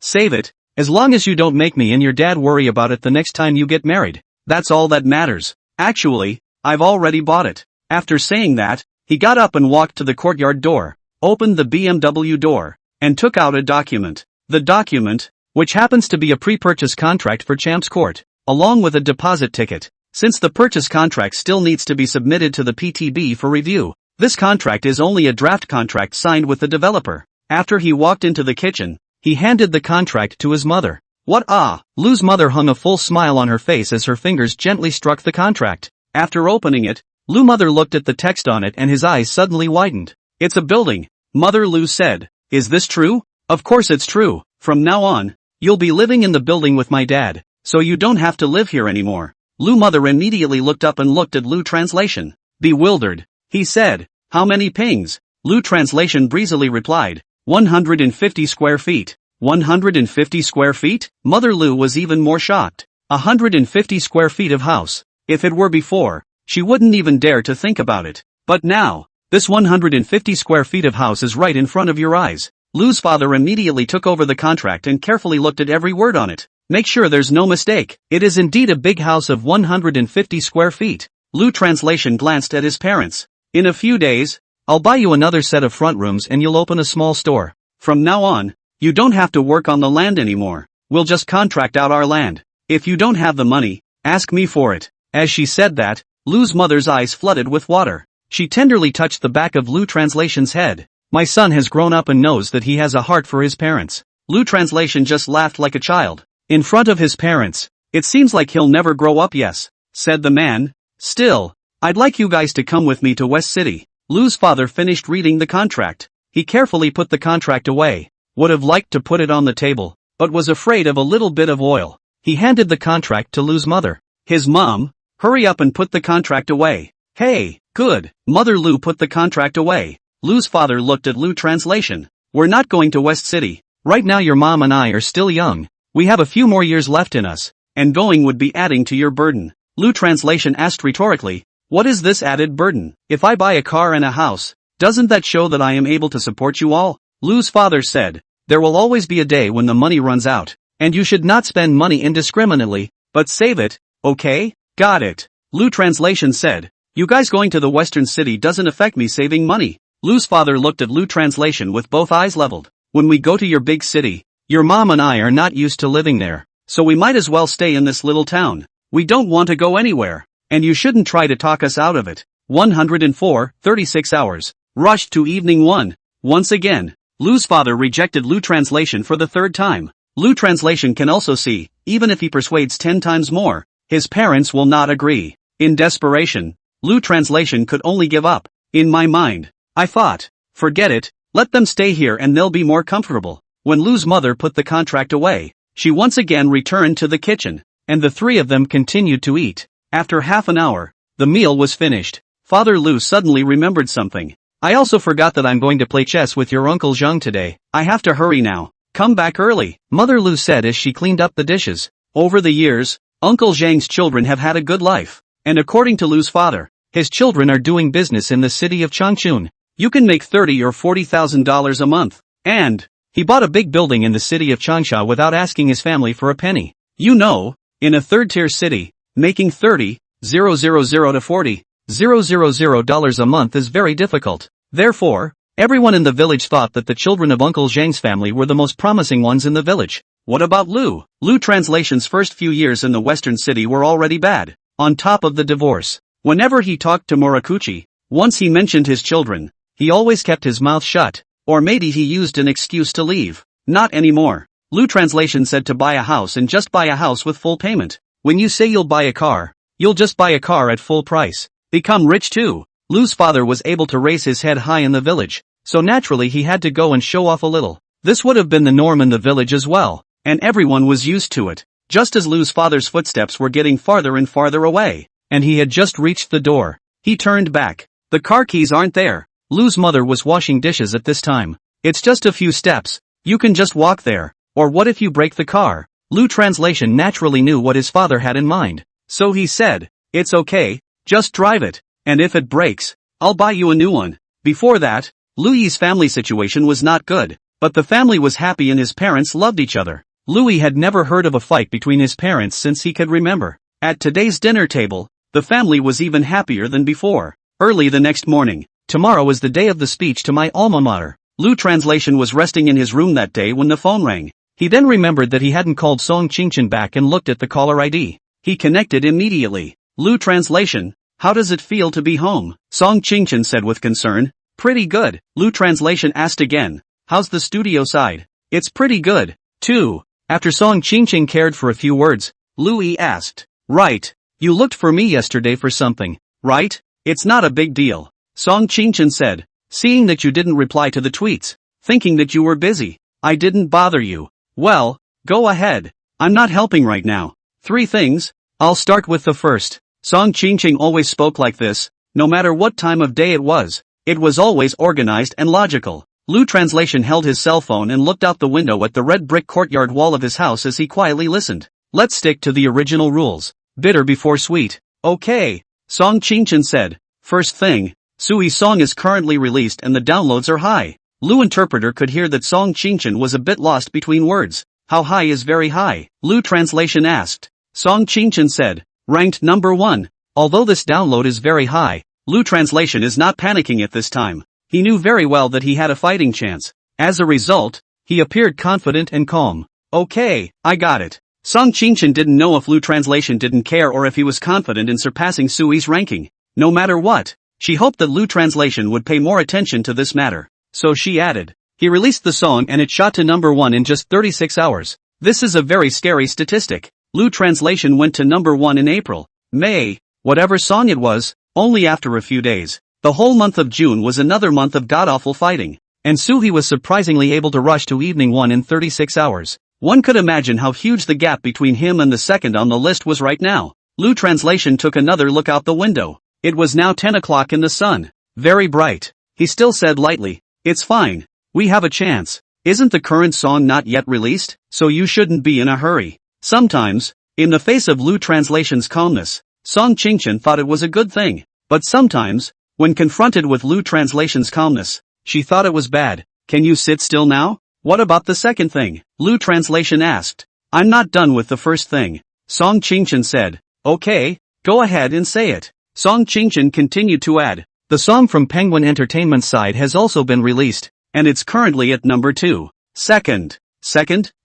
save it. As long as you don't make me and your dad worry about it the next time you get married. That's all that matters. Actually, I've already bought it. After saying that, he got up and walked to the courtyard door, opened the BMW door, and took out a document. The document, which happens to be a pre-purchase contract for Champ's Court, along with a deposit ticket. Since the purchase contract still needs to be submitted to the PTB for review, this contract is only a draft contract signed with the developer. After he walked into the kitchen, he handed the contract to his mother. What ah? Lu's mother hung a full smile on her face as her fingers gently struck the contract. After opening it, Lu mother looked at the text on it and his eyes suddenly widened. It's a building, Mother Lu said. Is this true? Of course it's true. From now on, you'll be living in the building with my dad, so you don't have to live here anymore. Lu mother immediately looked up and looked at Lu Translation. Bewildered, he said, how many pings? Lu Translation breezily replied, 150 square feet. 150 square feet? Mother Lu was even more shocked. 150 square feet of house. If it were before, she wouldn't even dare to think about it. But now, this 150 square feet of house is right in front of your eyes. Lu's father immediately took over the contract and carefully looked at every word on it. Make sure there's no mistake. It is indeed a big house of 150 square feet. Lu Translation glanced at his parents. In a few days, I'll buy you another set of front rooms and you'll open a small store. From now on, you don't have to work on the land anymore. We'll just contract out our land. If you don't have the money, ask me for it. As she said that, Lu's mother's eyes flooded with water. She tenderly touched the back of Lu Translation's head. My son has grown up and knows that he has a heart for his parents. Lu Translation just laughed like a child. In front of his parents. It seems like he'll never grow up, yes, said the man. Still, I'd like you guys to come with me to West City. Lu's father finished reading the contract. He carefully put the contract away. Would have liked to put it on the table, but was afraid of a little bit of oil. He handed the contract to Lu's mother. His mom, hurry up and put the contract away. Hey, good. Mother Lu put the contract away. Lu's father looked at Lu Translation. We're not going to West City. Right now your mom and I are still young. We have a few more years left in us, and going would be adding to your burden. Lu Translation asked rhetorically, what is this added burden? If I buy a car and a house, doesn't that show that I am able to support you all? Lu's father said, there will always be a day when the money runs out, and you should not spend money indiscriminately, but save it, okay? Got it. Lu Translation said, you guys going to the western city doesn't affect me saving money. Lu's father looked at Lu Translation with both eyes leveled. When we go to your big city, your mom and I are not used to living there, so we might as well stay in this little town. We don't want to go anywhere, and you shouldn't try to talk us out of it. 104, 36 hours. Rushed to evening 1. Once again, Lu's father rejected Lu Translation for the third time. Lu Translation can also see, even if he persuades 10 times more, his parents will not agree. In desperation, Lu Translation could only give up. In my mind, I thought, forget it, let them stay here and they'll be more comfortable. When Lu's mother put the contract away, she once again returned to the kitchen, and the three of them continued to eat. After half an hour, the meal was finished. Father Lu suddenly remembered something. I also forgot that I'm going to play chess with your Uncle Zhang today. I have to hurry now. Come back early, Mother Lu said as she cleaned up the dishes. Over the years, Uncle Zhang's children have had a good life, and according to Lu's father, His children are doing business in the city of Changchun. You can make $30,000 or $40,000 a month. And he bought a big building in the city of Changsha without asking his family for a penny. You know, in a third-tier city, making $30,000 to $40,000 a month is very difficult. Therefore, everyone in the village thought that the children of Uncle Zhang's family were the most promising ones in the village. What about Lu? Lu Translation's first few years in the western city were already bad. On top of the divorce, whenever he talked to Murakuchi, once he mentioned his children, he always kept his mouth shut, or maybe he used an excuse to leave. Not anymore. Lu Translation said to buy a house and just buy a house with full payment. When you say you'll buy a car, you'll just buy a car at full price. Become rich too. Lu's father was able to raise his head high in the village, so naturally he had to go and show off a little. This would have been the norm in the village as well, and everyone was used to it. Just as Lu's father's footsteps were getting farther and farther away, and he had just reached the door, he turned back. The car keys aren't there. Lu's mother was washing dishes at this time. It's just a few steps. You can just walk there. Or what if you break the car? Lu Translation naturally knew what his father had in mind. So he said, it's okay, just drive it. And if it breaks, I'll buy you a new one. Before that, Louis's family situation was not good, but the family was happy and his parents loved each other. Louis had never heard of a fight between his parents since he could remember. At today's dinner table, the family was even happier than before. Early the next morning, tomorrow is the day of the speech to my alma mater. Lu Translation was resting in his room that day when the phone rang. He then remembered that he hadn't called Song Qingchen back and looked at the caller ID. He connected immediately. Lu Translation, how does it feel to be home? Song Qingchen said with concern. Pretty good. Lu Translation asked again. How's the studio side? It's pretty good, too. After Song Qingchen cared for a few words, Louis asked. Right. You looked for me yesterday for something, right? It's not a big deal. Song Qingchen said. Seeing that you didn't reply to the tweets, thinking that you were busy, I didn't bother you. Well, go ahead. I'm not helping right now. 3 things. I'll start with the first. Song Qingchen always spoke like this, no matter what time of day it was. It was always organized and logical. Lu Translation held his cell phone and looked out the window at the red brick courtyard wall of his house as he quietly listened. Let's stick to the original rules. Bitter before sweet. Okay. Song Qingchen said. First thing, Sui's song is currently released and the downloads are high. Lu interpreter could hear that Song Qingchen was a bit lost between words. How high is very high? Lu Translation asked. Song Qingchen said. Ranked number 1. Although this download is very high, Lu Translation is not panicking at this time. He knew very well that he had a fighting chance. As a result, he appeared confident and calm. Okay, I got it. Song Qingchen didn't know if Lu Translation didn't care or if he was confident in surpassing Sui's ranking. No matter what, she hoped that Lu Translation would pay more attention to this matter. So she added. He released the song and it shot to number 1 in just 36 hours. This is a very scary statistic. Lu Translation went to number 1 in April, May, whatever song it was, only after a few days. The whole month of June was another month of god-awful fighting. And Suhi was surprisingly able to rush to evening 1 in 36 hours. One could imagine how huge the gap between him and the second on the list was right now. Lu Translation took another look out the window. It was now 10 o'clock in the sun. Very bright. He still said lightly. It's fine. We have a chance. Isn't the current song not yet released? So you shouldn't be in a hurry. Sometimes, in the face of Lu Translation's calmness, Song Qingchen thought it was a good thing. But sometimes, when confronted with Lu Translation's calmness, she thought it was bad. Can you sit still now? What about the second thing? Lu Translation asked. I'm not done with the first thing. Song Qingchen said. Okay, go ahead and say it. Song Qingchen continued to add. The song from Penguin Entertainment's side has also been released, and it's currently at number 2. Second.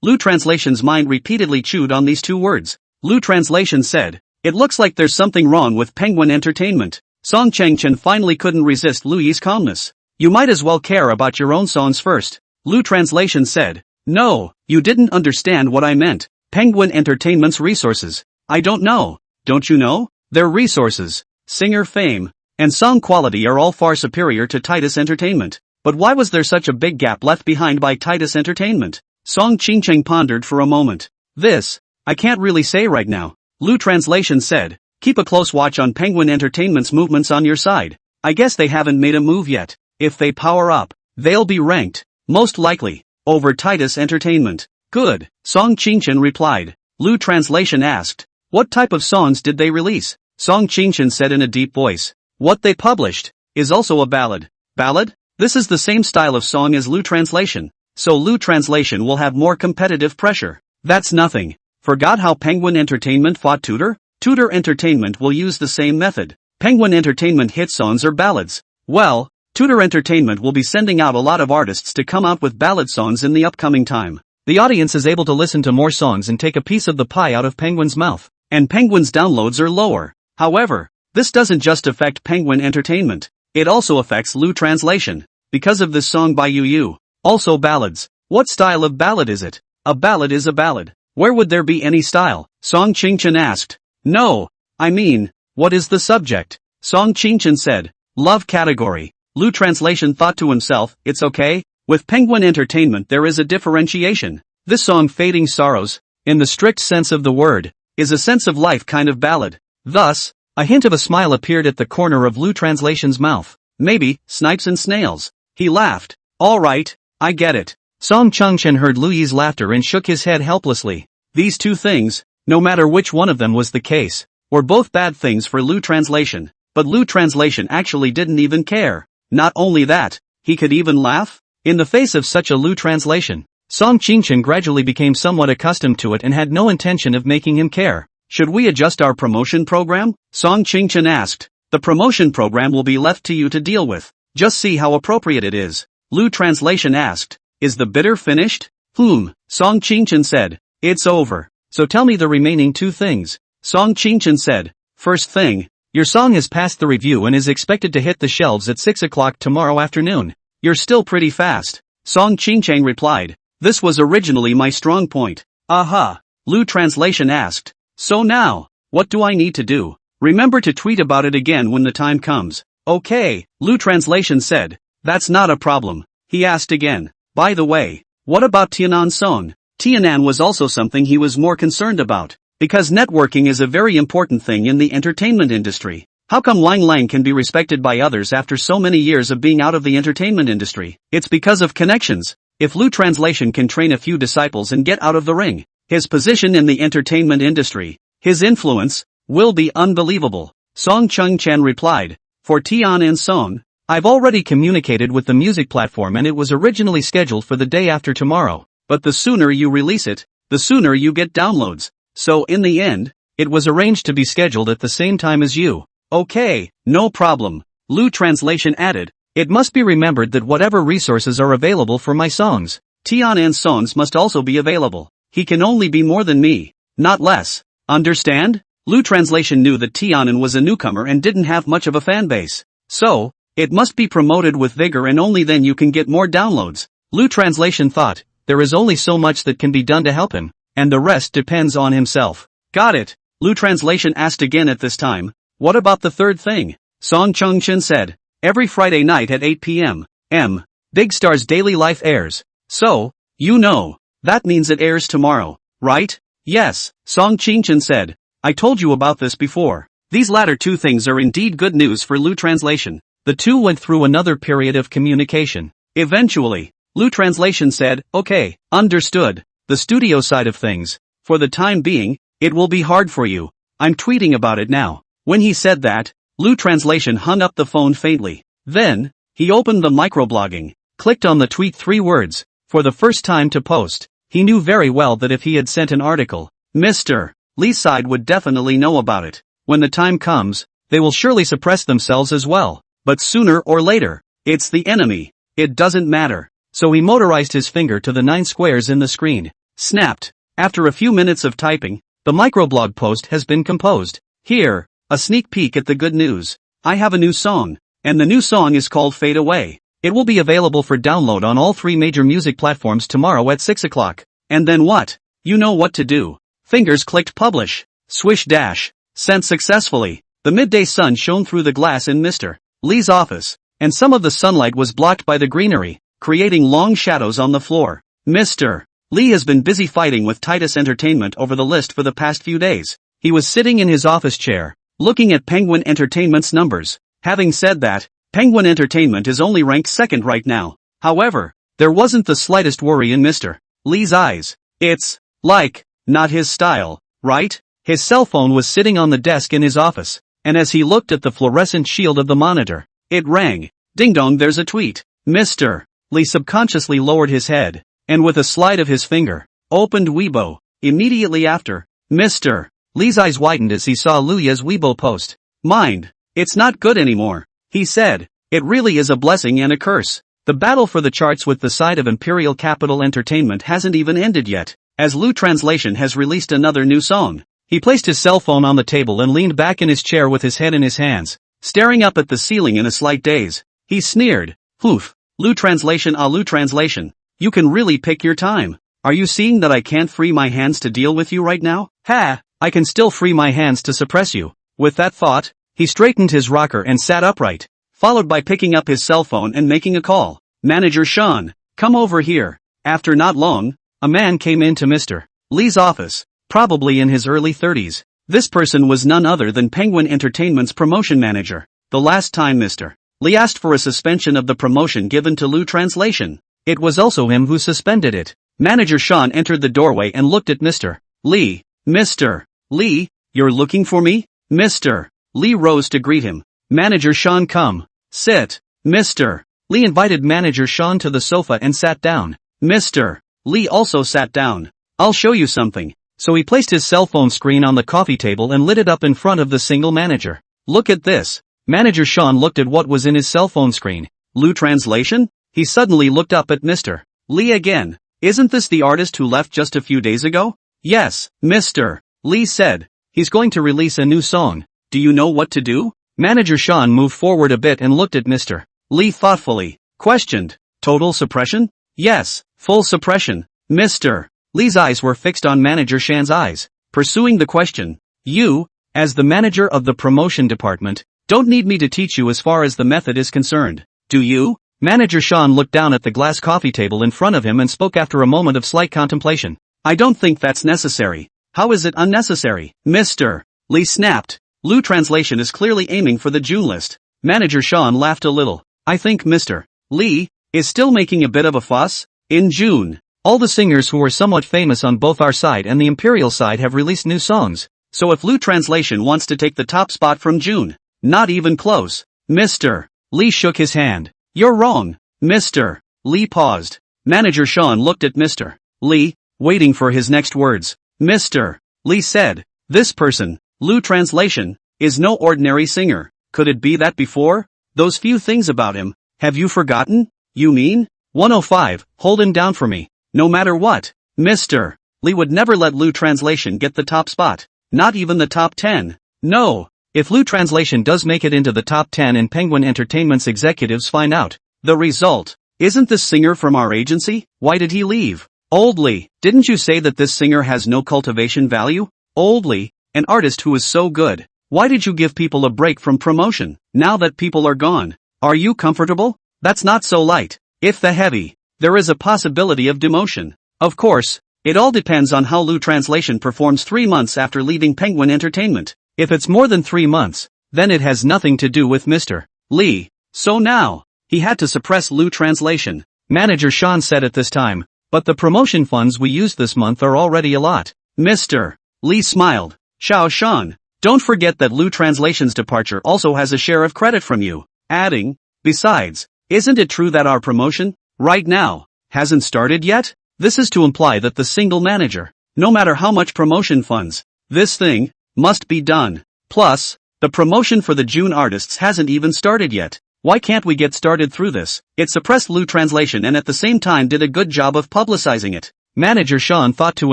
Lu Translation's mind repeatedly chewed on these 2 words. Lu Translation said. It looks like there's something wrong with Penguin Entertainment. Song Qingchen finally couldn't resist Lui's calmness. You might as well care about your own songs first. Lu Translation said. No, you didn't understand what I meant. Penguin Entertainment's resources. I don't know. Don't you know? Their resources, singer fame, and song quality are all far superior to Titus Entertainment. But why was there such a big gap left behind by Titus Entertainment? Song Qingchen pondered for a moment. This, I can't really say right now. Lu Translation said. Keep a close watch on Penguin Entertainment's movements on your side. I guess they haven't made a move yet. If they power up, they'll be ranked, most likely, over Titus Entertainment. Good, Song Qingchen replied. Lu Translation asked. What type of songs did they release? Song Qingchen said in a deep voice. What they published is also a ballad. Ballad? This is the same style of song as Lu translation, so Lu translation will have more competitive pressure. That's nothing. Forgot how Penguin Entertainment fought Tudor? Tudor Entertainment will use the same method. Penguin Entertainment hit songs or ballads. Well, Tudor Entertainment will be sending out a lot of artists to come out with ballad songs in the upcoming time. The audience is able to listen to more songs and take a piece of the pie out of Penguin's mouth, and Penguin's downloads are lower. However, this doesn't just affect Penguin Entertainment, it also affects Lu translation. Because of this song by Yu. Also ballads. What style of ballad is it? A ballad is a ballad. Where would there be any style? Song Chingchen asked. No, I mean, what is the subject? Song Chingchen said, love category. Lu translation thought to himself, it's okay. With Penguin Entertainment there is a differentiation. This song Fading Sorrows, in the strict sense of the word, is a sense of life kind of ballad. Thus, a hint of a smile appeared at the corner of Lu translation's mouth. Maybe, snipes and snails. He laughed. Alright, I get it. Song Chungchen heard Luyi's laughter and shook his head helplessly. These two things, no matter which one of them was the case, were both bad things for Lu translation. But Lu translation actually didn't even care. Not only that, he could even laugh? In the face of such a Lu translation, Song Chingchen gradually became somewhat accustomed to it and had no intention of making him care. Should we adjust our promotion program? Song Chingchen asked. The promotion program will be left to you to deal with. Just see how appropriate it is. Lu translation asked. Is the bitter finished? Song Chingchen said. It's over. So tell me the remaining two things. Song Chingchen said. First thing, your song has passed the review and is expected to hit the shelves at 6 o'clock tomorrow afternoon. You're still pretty fast. Song Chingchen replied. This was originally my strong point. Aha. Lu translation asked. So now, what do I need to do? Remember to tweet about it again when the time comes. Okay, Lu translation said. That's not a problem. He asked again. By the way, what about Tianan Song? Tianan was also something he was more concerned about. Because networking is a very important thing in the entertainment industry. How come Lang Lang can be respected by others after so many years of being out of the entertainment industry? It's because of connections. If Lu translation can train a few disciples and get out of the ring, his position in the entertainment industry, his influence, will be unbelievable. Song Chung Chen replied. For Tianan Song, I've already communicated with the music platform and it was originally scheduled for the day after tomorrow. But the sooner you release it, the sooner you get downloads. So in the end, it was arranged to be scheduled at the same time as you. Okay, no problem. Lu translation added. It must be remembered that whatever resources are available for my songs, Tianan's songs must also be available. He can only be more than me, not less. Understand? Lu translation knew that Tianan was a newcomer and didn't have much of a fan base. So, it must be promoted with vigor and only then you can get more downloads. Lu translation thought, there is only so much that can be done to help him, and the rest depends on himself. Got it. Lu translation asked again at this time. What about the third thing? Song Chungchen said. Every Friday night at 8 p.m. Big Star's Daily Life airs. So, you know, that means it airs tomorrow, right? Yes, Song Chingchen said. I told you about this before. These latter two things are indeed good news for Lu translation. The two went through another period of communication. Eventually, Lu translation said, okay, understood. The studio side of things, for the time being, it will be hard for you. I'm tweeting about it now. When he said that, Lu translation hung up the phone faintly. Then, he opened the microblogging, clicked on the tweet 3 words, for the first time to post. He knew very well that if he had sent an article, Mr. Lee's side would definitely know about it. When the time comes, they will surely suppress themselves as well. But sooner or later, it's the enemy. It doesn't matter. So he motorized his finger to the 9 squares in the screen. Snapped. After a few minutes of typing, the microblog post has been composed. Here, a sneak peek at the good news. I have a new song, and the new song is called Fade Away. It will be available for download on all 3 major music platforms tomorrow at 6 o'clock. And then what? You know what to do. Fingers clicked publish. Swish dash. Sent successfully. The midday sun shone through the glass in Mr. Lee's office, and some of the sunlight was blocked by the greenery, creating long shadows on the floor. Mr. Lee has been busy fighting with Titus Entertainment over the list for the past few days. He was sitting in his office chair, looking at Penguin Entertainment's numbers. Having said that, Penguin Entertainment is only ranked second right now. However, there wasn't the slightest worry in Mr. Lee's eyes. It's like, not his style, right? His cell phone was sitting on the desk in his office. and as he looked at the fluorescent shield of the monitor, it rang. Ding dong, there's a tweet. Mr. Lee subconsciously lowered his head, and with a slide of his finger, opened Weibo. Immediately after, Mr. Lee's eyes widened as he saw Luya's Weibo post. Mind, it's not good anymore, he said. It really is a blessing and a curse. The battle for the charts with the side of Imperial Capital Entertainment hasn't even ended yet, as Lu Translation has released another new song. He placed his cell phone on the table and leaned back in his chair with his head in his hands, staring up at the ceiling in a slight daze. He sneered. Oof. Lu Translation, Lu Translation. You can really pick your time. Are you seeing that I can't free my hands to deal with you right now? Ha! I can still free my hands to suppress you. With that thought, he straightened his rocker and sat upright, followed by picking up his cell phone and making a call. Manager Sean, come over here. After not long, a man came into Mr. Lee's office, probably in his early 30s. This person was none other than Penguin Entertainment's promotion manager. The last time Mr. Lee asked for a suspension of the promotion given to Lu Translation, it was also him who suspended it. Manager Sean entered the doorway and looked at Mr. Lee. Mr. Lee, you're looking for me? Mr. Lee rose to greet him. Manager Sean, come. Sit. Mr. Lee invited Manager Sean to the sofa and sat down. Mr. Lee also sat down. I'll show you something. So he placed his cell phone screen on the coffee table and lit it up in front of the single manager. Look at this. Manager Sean looked at what was in his cell phone screen. Lu Translation? He suddenly looked up at Mr. Lee again. Isn't this the artist who left just a few days ago? Yes, Mr. Lee said. He's going to release a new song. Do you know what to do? Manager Sean moved forward a bit and looked at Mr. Lee thoughtfully. Questioned. Total suppression? Yes, full suppression. Mr. Lee's eyes were fixed on Manager Sean's eyes, pursuing the question. You, as the manager of the promotion department, don't need me to teach you as far as the method is concerned, do you? Manager Sean looked down at the glass coffee table in front of him and spoke after a moment of slight contemplation. I don't think that's necessary. How is it unnecessary? Mr. Lee snapped. Lu Translation is clearly aiming for the June list. Manager Sean laughed a little. I think Mr. Lee is still making a bit of a fuss. In June, all the singers who are somewhat famous on both our side and the Imperial side have released new songs. So if Lu Translation wants to take the top spot from June, not even close. Mr. Lee shook his hand. You're wrong. Mr. Lee paused. Manager Sean looked at Mr. Lee, waiting for his next words. Mr. Lee said, this person, Lu Translation, is no ordinary singer. Could it be that before? Those few things about him, have you forgotten? You mean? 105, hold him down for me. No matter what, Mr. Lee would never let Lu Translation get the top spot. Not even the top 10. No. If Lu Translation does make it into the top 10 and Penguin Entertainment's executives find out the result, isn't this singer from our agency? Why did he leave? Old Lee, didn't you say that this singer has no cultivation value? Old Lee, an artist who is so good. Why did you give people a break from promotion, now that people are gone? Are you comfortable? That's not so light. If the heavy, there is a possibility of demotion. Of course, it all depends on how Lu Translation performs 3 months after leaving Penguin Entertainment. If it's more than 3 months, then it has nothing to do with Mr. Lee. So now, he had to suppress Lu Translation. Manager Sean said at this time, but the promotion funds we used this month are already a lot. Mr. Lee smiled. Xiao Sean, don't forget that Lu Translation's departure also has a share of credit from you. Adding, besides, isn't it true that our promotion, right now, hasn't started yet? This is to imply that the single manager, no matter how much promotion funds, this thing, must be done. Plus, the promotion for the June artists hasn't even started yet. Why can't we get started through this? It suppressed Lu Translation and at the same time did a good job of publicizing it. Manager Sean thought to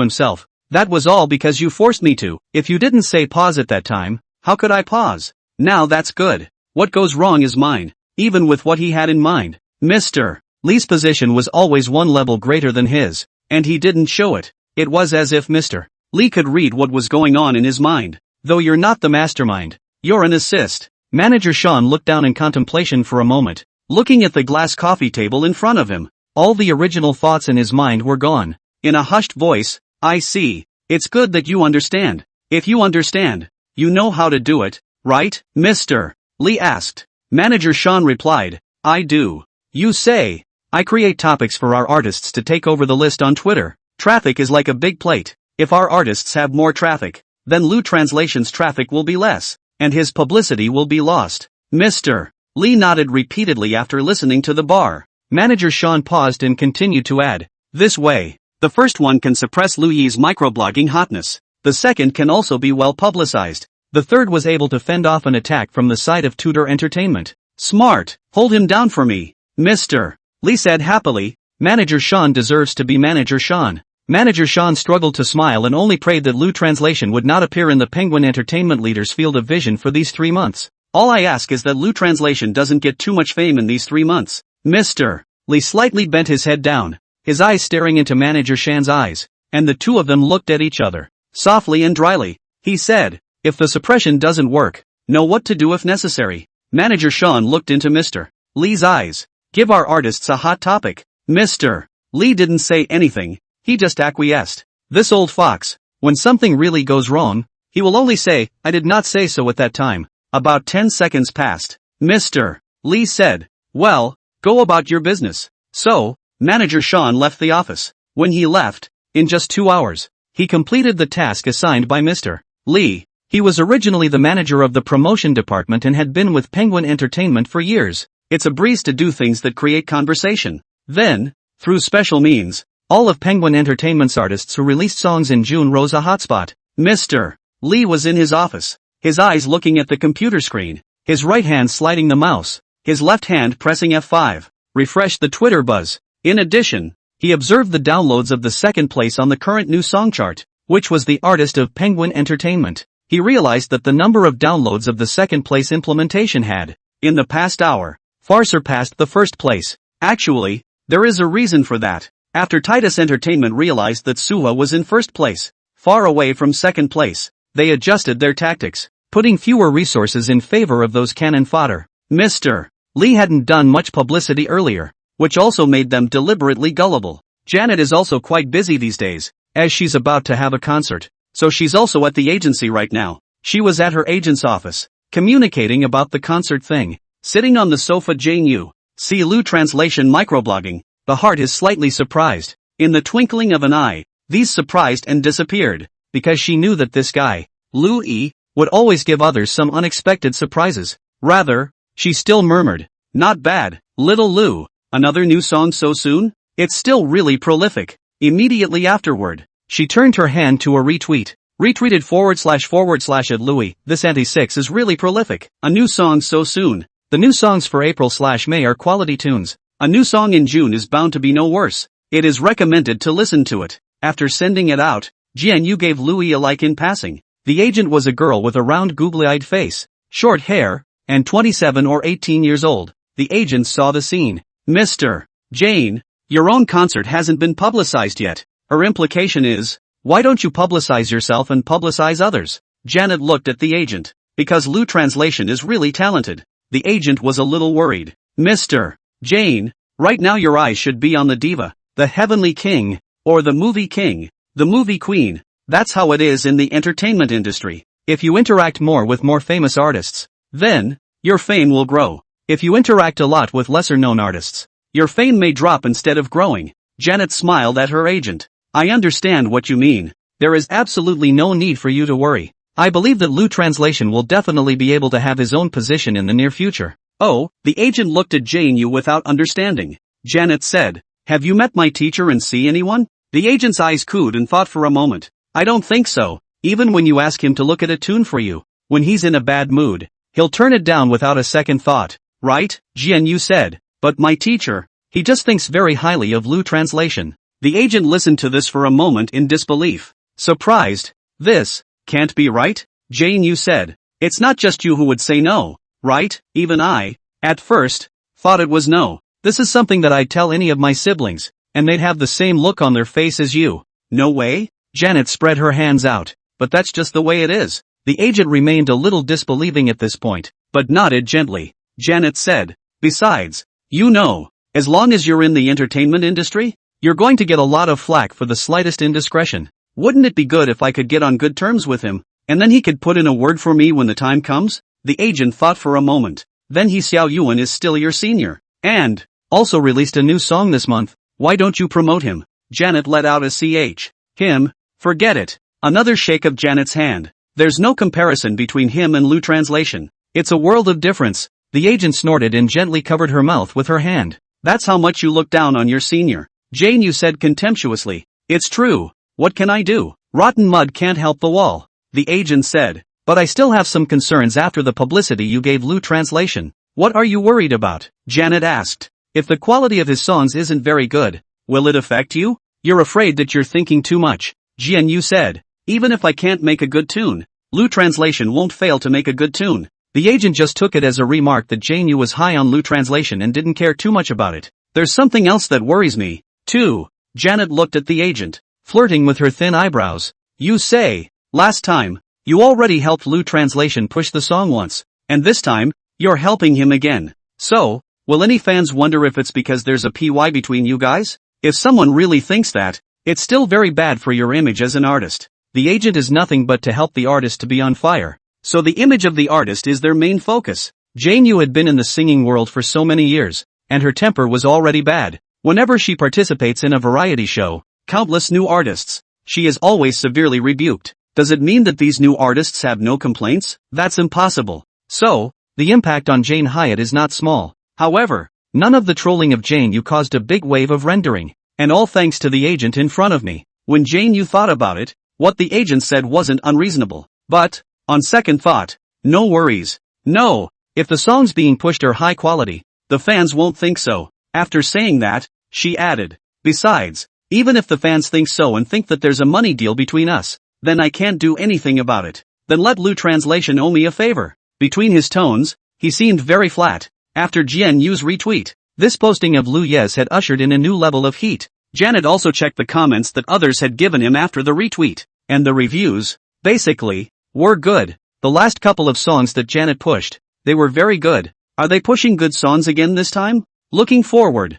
himself, that was all because you forced me to. If you didn't say pause at that time, how could I pause? Now that's good. What goes wrong is mine. Even with what he had in mind. Mr. Lee's position was always one level greater than his, and he didn't show it. It was as if Mr. Lee could read what was going on in his mind. Though you're not the mastermind, you're an assist. Manager Sean looked down in contemplation for a moment, looking at the glass coffee table in front of him. All the original thoughts in his mind were gone. In a hushed voice, I see. It's good that you understand. If you understand, you know how to do it, right? Mr. Lee asked. Manager Sean replied, I do. You say. I create topics for our artists to take over the list on Twitter. Traffic is like a big plate. If our artists have more traffic, then Lu Translation's traffic will be less. and his publicity will be lost. Mr. Lee nodded repeatedly after listening to the bar. Manager Sean paused and continued to add, "This way. The first one can suppress Lu Yi's microblogging hotness. The second can also be well publicized. The third was able to fend off an attack from the side of Tudor Entertainment. Smart. Hold him down for me, Mr. Lee said happily. Manager Sean deserves to be Manager Sean." Manager Sean struggled to smile and only prayed that Lu Translation would not appear in the Penguin Entertainment leader's field of vision for these 3 months. "All I ask is that Lu Translation doesn't get too much fame in these 3 months. Mr. Lee slightly bent his head down, his eyes staring into Manager Shan's eyes, and the two of them looked at each other. Softly and dryly, he said, "If the suppression doesn't work, know what to do if necessary." Manager Sean looked into Mr. Lee's eyes. "Give our artists a hot topic." Mr. Lee didn't say anything, he just acquiesced. This old fox, when something really goes wrong, he will only say, "I did not say so at that time." About 10 seconds passed. Mr. Lee said, "Well, go about your business." So, Manager Sean left the office. When he left, in just 2 hours, he completed the task assigned by Mr. Lee. He was originally the manager of the promotion department and had been with Penguin Entertainment for years. It's a breeze to do things that create conversation. Then, through special means, all of Penguin Entertainment's artists who released songs in June rose a hotspot. Mr. Lee was in his office, his eyes looking at the computer screen, his right hand sliding the mouse, his left hand pressing F5, refresh the Twitter buzz. In addition, he observed the downloads of the second place on the current new song chart, which was the artist of Penguin Entertainment. He realized that the number of downloads of the second place implementation had, in the past hour, far surpassed the first place. Actually, there is a reason for that. After Titus Entertainment realized that Suha was in first place, far away from second place, they adjusted their tactics, putting fewer resources in favor of those cannon fodder. Mr. Lee hadn't done much publicity earlier, which also made them deliberately gullible. Janet is also quite busy these days, as she's about to have a concert, so she's also at the agency right now. She was at her agent's office, communicating about the concert thing. Sitting on the sofa, Jane Yu, see Lu Translation microblogging. The heart is slightly surprised. In the twinkling of an eye, these surprised and disappeared, because she knew that this guy, Lu Yi, would always give others some unexpected surprises. Rather, she still murmured, "Not bad, little Lu, another new song so soon? It's still really prolific." Immediately afterward, she turned her hand to a retweet. Retweeted // at Louis, "This anti-6 is really prolific. A new song so soon. The new songs for April/May are quality tunes. A new song in June is bound to be no worse. It is recommended to listen to it." After sending it out, Jian Yu gave Louis a like in passing. The agent was a girl with a round googly-eyed face, short hair, and 27 or 18 years old. The agent saw the scene. "Mr. Jane, your own concert hasn't been publicized yet." Her implication is, why don't you publicize yourself and publicize others? Janet looked at the agent. Because Lu Translation is really talented. The agent was a little worried. "Mr. Jane, right now your eyes should be on the diva, the heavenly king, or the movie king, the movie queen. That's how it is in the entertainment industry. If you interact more with more famous artists, then, your fame will grow. If you interact a lot with lesser-known artists, your fame may drop instead of growing." Janet smiled at her agent. "I understand what you mean. There is absolutely no need for you to worry. I believe that Lu Translation will definitely be able to have his own position in the near future." "Oh," the agent looked at Jane Yu without understanding. Janet said, "Have you met my teacher and see anyone?" The agent's eyes cooed and thought for a moment. "I don't think so. Even when you ask him to look at a tune for you, when he's in a bad mood, he'll turn it down without a second thought." "Right," Jian Yu said. "But my teacher, he just thinks very highly of Lu Translation." The agent listened to this for a moment in disbelief. Surprised. "This can't be right," Jane Yu said. "It's not just you who would say no, right? Even I, at first, thought it was no. This is something that I'd tell any of my siblings, and they'd have the same look on their face as you." "No way?" Janet spread her hands out. "But that's just the way it is." The agent remained a little disbelieving at this point, but nodded gently. Janet said, "Besides, you know, as long as you're in the entertainment industry, you're going to get a lot of flack for the slightest indiscretion. Wouldn't it be good if I could get on good terms with him, and then he could put in a word for me when the time comes?" The agent thought for a moment. "Then he Xiao Yuan is still your senior, and also released a new song this month. Why don't you promote him?" Janet let out a ch. "Him? Forget it." Another shake of Janet's hand. There's no comparison between him and Lu Translation. It's a world of difference. The agent snorted and gently covered her mouth with her hand. That's how much you look down on your senior. Jane, you said contemptuously. It's true. What can I do? Rotten mud can't help the wall. The agent said. But I still have some concerns after the publicity you gave Lu Translation. What are you worried about? Janet asked. If the quality of his songs isn't very good, will it affect you? You're afraid that you're thinking too much. Jian Yu said. Even if I can't make a good tune, Lu Translation won't fail to make a good tune. The agent just took it as a remark that Jane Yu was high on Lu Translation and didn't care too much about it. There's something else that worries me, too. Janet looked at the agent, flirting with her thin eyebrows. You say, last time, you already helped Lu Translation push the song once, and this time, you're helping him again. So, will any fans wonder if it's because there's a PY between you guys? If someone really thinks that, it's still very bad for your image as an artist. The agent is nothing but to help the artist to be on fire. So the image of the artist is their main focus. Jane Yu had been in the singing world for so many years, and her temper was already bad. Whenever she participates in a variety show, countless new artists, she is always severely rebuked. Does it mean that these new artists have no complaints? That's impossible. So, the impact on Jane Hyatt is not small. However, none of the trolling of Jane Yu caused a big wave of rendering, and all thanks to the agent in front of me. When Jane Yu thought about it, what the agent said wasn't unreasonable. But, on second thought, no worries. No, if the songs being pushed are high quality, the fans won't think so. After saying that, she added, besides, even if the fans think so and think that there's a money deal between us, then I can't do anything about it. Then let Lu Translation owe me a favor. Between his tones, he seemed very flat. After Jian Yu's retweet, this posting of Lu Yes had ushered in a new level of heat. Janet also checked the comments that others had given him after the retweet, and the reviews, basically, were good. The last couple of songs that Janet pushed, they were very good. Are they pushing good songs again this time? Looking forward.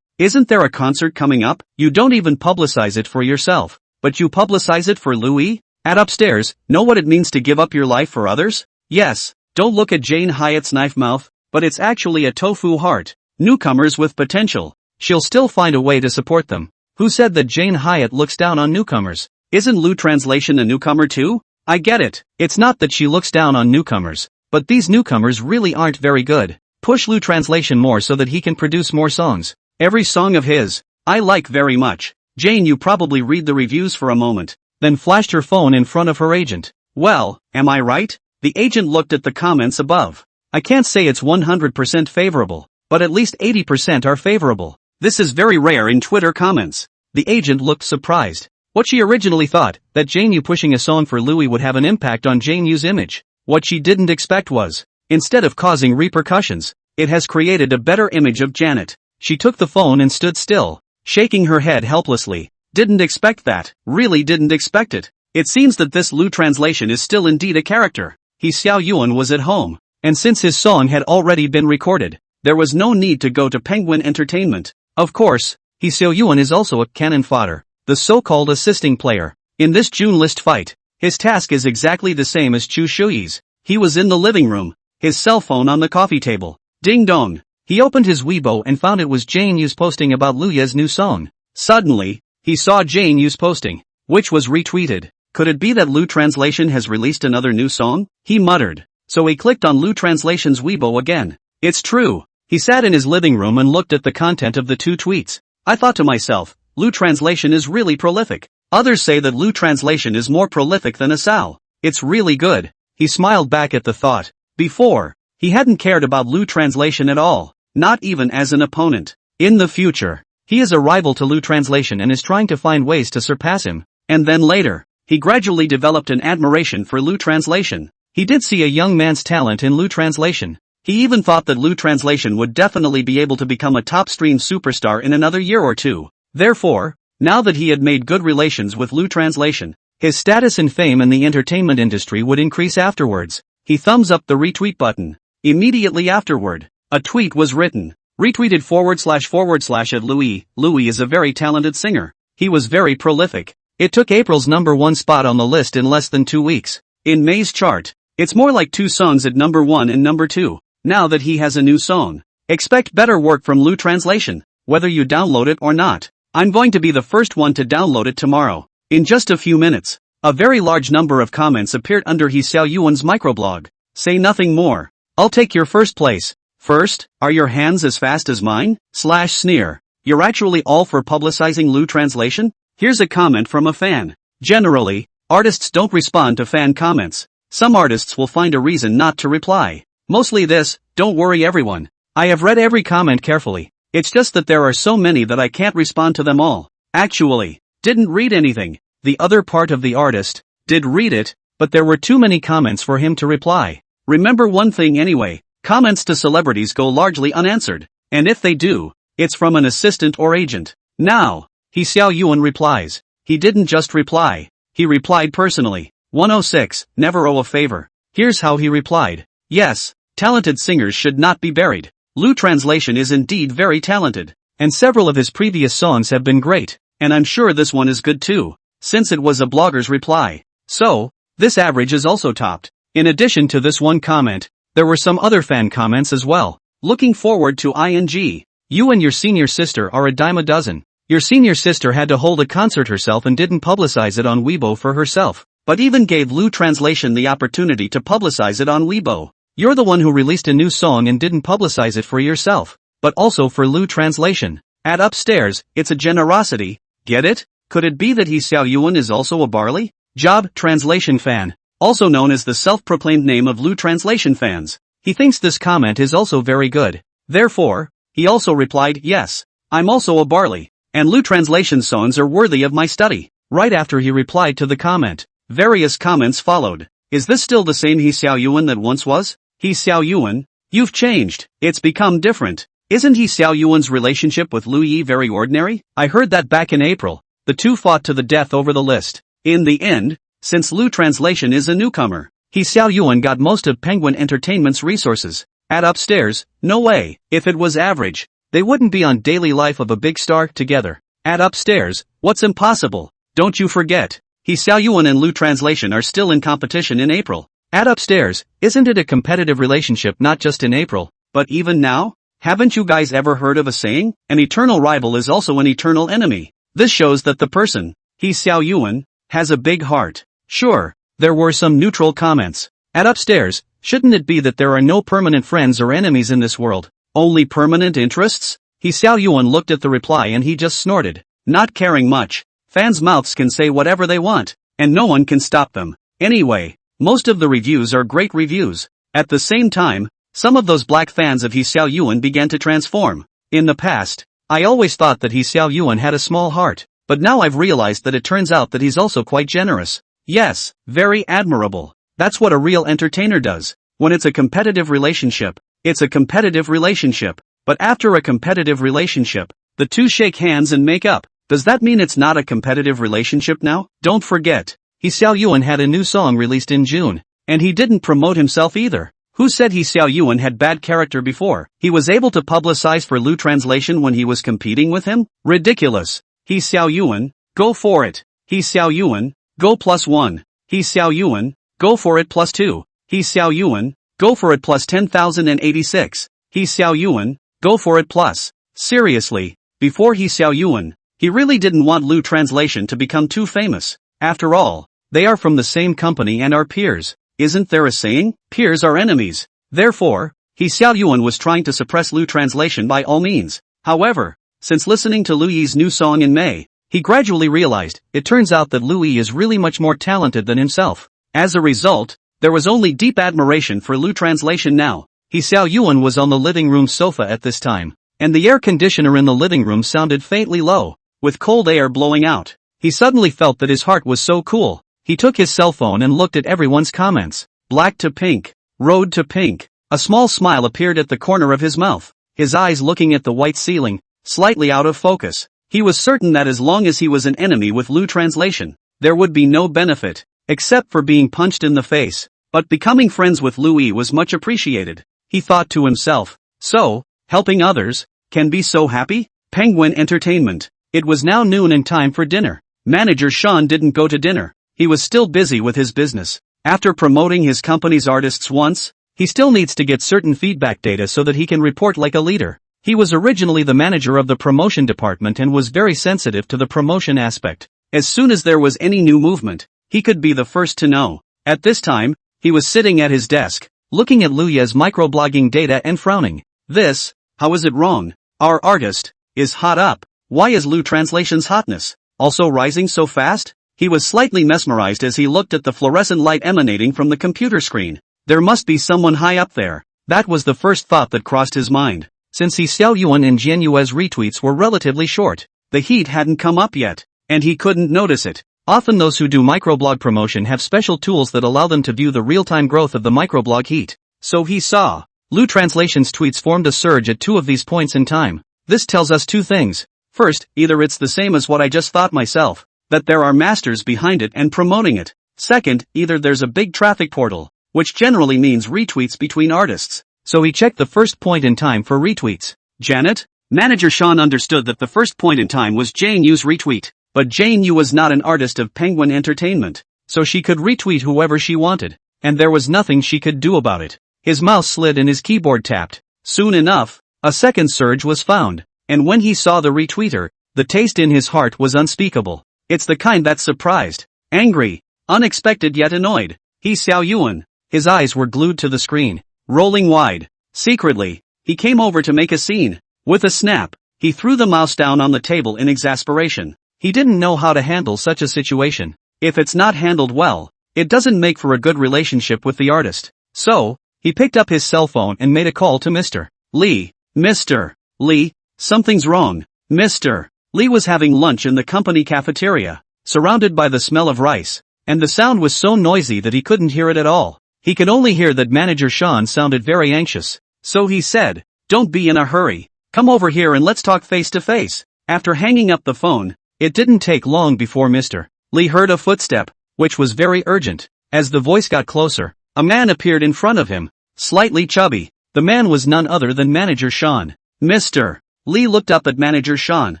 Isn't there a concert coming up? You don't even publicize it for yourself, but you publicize it for Louis? At upstairs, know what it means to give up your life for others? Yes, don't look at Jane Hyatt's knife mouth, but it's actually a tofu heart. Newcomers with potential. She'll still find a way to support them. Who said that Jane Hyatt looks down on newcomers? Isn't Lu Translation a newcomer too? I get it. It's not that she looks down on newcomers, but these newcomers really aren't very good. Push Lu Translation more so that he can produce more songs. Every song of his, I like very much. Jane, you probably read the reviews for a moment, then flashed her phone in front of her agent. Well, am I right? The agent looked at the comments above. I can't say it's 100% favorable, but at least 80% are favorable. This is very rare in Twitter comments. The agent looked surprised. What she originally thought, that Jane Yu pushing a song for Louis would have an impact on Jane Yu's image. What she didn't expect was, instead of causing repercussions, it has created a better image of Janet. She took the phone and stood still, shaking her head helplessly. Didn't expect that, really didn't expect it. It seems that this Lu Translation is still indeed a character. He Xiao Yuan was at home, and since his song had already been recorded, there was no need to go to Penguin Entertainment. Of course, He Xiao Yuan is also a cannon fodder, the so-called assisting player. In this June list fight, his task is exactly the same as Chu Shuyi's. He was in the living room, his cell phone on the coffee table. Ding dong. He opened his Weibo and found it was Jane Yu's posting about Lu Ye's new song. Suddenly, he saw Jane Yu's posting, which was retweeted. Could it be that Lu Translation has released another new song? He muttered. So he clicked on Lu Translation's Weibo again. It's true. He sat in his living room and looked at the content of the two tweets. I thought to myself, Lu Translation is really prolific. Others say that Lu Translation is more prolific than Asao. It's really good. He smiled back at the thought. Before, he hadn't cared about Lu Translation at all, not even as an opponent. In the future, he is a rival to Lu Translation and is trying to find ways to surpass him. And then later, he gradually developed an admiration for Lu Translation. He did see a young man's talent in Lu Translation. He even thought that Lu Translation would definitely be able to become a top-stream superstar in another year or two. Therefore, now that he had made good relations with Lu Translation, his status and fame in the entertainment industry would increase afterwards. He thumbs up the retweet button. Immediately afterward, a tweet was written. Retweeted // at Louis. Louis is a very talented singer. He was very prolific. It took April's #1 spot on the list in less than 2 weeks. In May's chart, it's more like 2 songs at #1 and #2. Now that he has a new song, expect better work from Lu Translation, whether you download it or not. I'm going to be the first one to download it tomorrow. In just a few minutes. A very large number of comments appeared under Hee Xiaoyuan's microblog. Say nothing more. I'll take your first place. First, are your hands as fast as mine? /sneer. You're actually all for publicizing Lu translation? Here's a comment from a fan. Generally, artists don't respond to fan comments. Some artists will find a reason not to reply. Mostly this, don't worry everyone. I have read every comment carefully. It's just that there are so many that I can't respond to them all. Actually, didn't read anything. The other part of the artist did read it, but there were too many comments for him to reply. Remember one thing anyway, comments to celebrities go largely unanswered, and if they do, it's from an assistant or agent. Now, Hee Xiaoyuan replies. He didn't just reply, he replied personally. 106, never owe a favor. Here's how he replied. Yes, talented singers should not be buried. Lu translation is indeed very talented, and several of his previous songs have been great, and I'm sure this one is good too, since it was a blogger's reply. So, this average is also topped. In addition to this one comment, there were some other fan comments as well. Looking forward to ing. You and your senior sister are a dime a dozen. Your senior sister had to hold a concert herself and didn't publicize it on Weibo for herself, but even gave Lu translation the opportunity to publicize it on Weibo. You're the one who released a new song and didn't publicize it for yourself, but also for Lu translation. At upstairs, it's a generosity. Get it? Could it be that Hee Xiaoyuan is also a barley job translation fan, also known as the self-proclaimed name of Lu translation fans? He thinks this comment is also very good. Therefore, he also replied, yes, I'm also a barley, and Lu translation songs are worthy of my study. Right after he replied to the comment, various comments followed. Is this still the same Hee Xiaoyuan that once was? Hee Xiaoyuan, you've changed. It's become different. Isn't Hee Xiaoyuan's relationship with Lu Yi very ordinary? I heard that back in April. The two fought to the death over the list. In the end, since Lu translation is a newcomer, Hee Xiaoyuan got most of Penguin Entertainment's resources. At upstairs, no way. If it was average, they wouldn't be on Daily Life of a Big Star together. At upstairs, what's impossible? Don't you forget. Hee Xiaoyuan and Lu translation are still in competition in April. At upstairs, isn't it a competitive relationship not just in April, but even now? Haven't you guys ever heard of a saying? An eternal rival is also an eternal enemy. This shows that the person, Hee Xiaoyuan, has a big heart. Sure, there were some neutral comments. At upstairs, shouldn't it be that there are no permanent friends or enemies in this world, only permanent interests? Hee Xiaoyuan looked at the reply and he just snorted, not caring much. Fans' mouths can say whatever they want, and no one can stop them. Anyway, most of the reviews are great reviews. At the same time, some of those black fans of Hee Xiaoyuan began to transform. In the past, I always thought that Hee Xiaoyuan had a small heart, but now I've realized that it turns out that he's also quite generous. Yes, very admirable. That's what a real entertainer does. When it's a competitive relationship, it's a competitive relationship. But after a competitive relationship, the two shake hands and make up. Does that mean it's not a competitive relationship now? Don't forget, Hee Xiaoyuan had a new song released in June, and he didn't promote himself either. Who said Hee Xiaoyuan had bad character before? He was able to publicize for Lu translation when he was competing with him? Ridiculous. Hee Xiaoyuan, go for it. Hee Xiaoyuan, go +1. Hee Xiaoyuan, go for it +2. Hee Xiaoyuan, go for it +10,086. Hee Xiaoyuan, go for it plus. Seriously, before Hee Xiaoyuan, he really didn't want Lu translation to become too famous. After all, they are from the same company and are peers. Isn't there a saying? Peers are enemies. Therefore, Hee Xiaoyuan was trying to suppress Lu translation by all means. However, since listening to Lu Yi's new song in May, he gradually realized, it turns out that Lu Yi is really much more talented than himself. As a result, there was only deep admiration for Lu translation now. Hee Xiaoyuan was on the living room sofa at this time, and the air conditioner in the living room sounded faintly low, with cold air blowing out. He suddenly felt that his heart was so cool. He took his cell phone and looked at everyone's comments. Black to pink. Road to pink. A small smile appeared at the corner of his mouth, his eyes looking at the white ceiling, slightly out of focus. He was certain that as long as he was an enemy with Lu translation, there would be no benefit, except for being punched in the face. But becoming friends with Lu Yi was much appreciated. He thought to himself, so, helping others, can be so happy? Penguin Entertainment. It was now noon and time for dinner. Manager Sean didn't go to dinner. He was still busy with his business. After promoting his company's artists once, he still needs to get certain feedback data so that he can report like a leader. He was originally the manager of the promotion department and was very sensitive to the promotion aspect. As soon as there was any new movement, He could be the first to know. At this time, he was sitting at his desk, looking at Luya's microblogging data and frowning. This, how is it wrong? Our artist is hot up. Why is Lu Translation's hotness also rising so fast? He was slightly mesmerized as he looked at the fluorescent light emanating from the computer screen. There must be someone high up there. That was the first thought that crossed his mind. Since Xiao Yuan and Jian Yue's retweets were relatively short, the heat hadn't come up yet, and he couldn't notice it. Often those who do microblog promotion have special tools that allow them to view the real-time growth of the microblog heat. So he saw. Lu Translation's tweets formed a surge at 2 of these points in time. This tells us 2 things. First, either it's the same as what I just thought myself, that there are masters behind it and promoting it. Second, either there's a big traffic portal, which generally means retweets between artists. So he checked the first point in time for retweets. Janet? Manager Sean understood that the first point in time was Jane Yu's retweet, but Jane Yu was not an artist of Penguin Entertainment, so she could retweet whoever she wanted, and there was nothing she could do about it. His mouse slid and his keyboard tapped. Soon enough, a second surge was found, and when he saw the retweeter, the taste in his heart was unspeakable. It's the kind that's surprised, angry, unexpected yet annoyed. He's Xiao Yuan. His eyes were glued to the screen, rolling wide. Secretly, he came over to make a scene. With a snap, he threw the mouse down on the table in exasperation. He didn't know how to handle such a situation. If it's not handled well, it doesn't make for a good relationship with the artist. So, he picked up his cell phone and made a call to Mr. Lee. Mr. Lee, something's wrong. Mr. Lee was having lunch in the company cafeteria, surrounded by the smell of rice, and the sound was so noisy that he couldn't hear it at all. He could only hear that Manager Sean sounded very anxious. So he said, "Don't be in a hurry. Come over here and let's talk face to face." After hanging up the phone, it didn't take long before Mr. Lee heard a footstep, which was very urgent. As the voice got closer, a man appeared in front of him, slightly chubby. The man was none other than Manager Sean. Mr. Lee looked up at Manager Sean.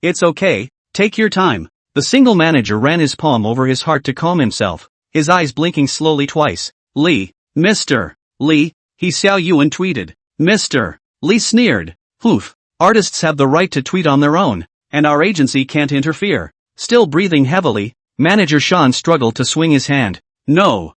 "It's okay, take your time." The single manager ran his palm over his heart to calm himself, his eyes blinking slowly twice. "Lee, Mr. Lee," he Xiao Yuan tweeted. Mr. Lee sneered. "Poof, artists have the right to tweet on their own, and our agency can't interfere." Still breathing heavily, Manager Sean struggled to swing his hand. No,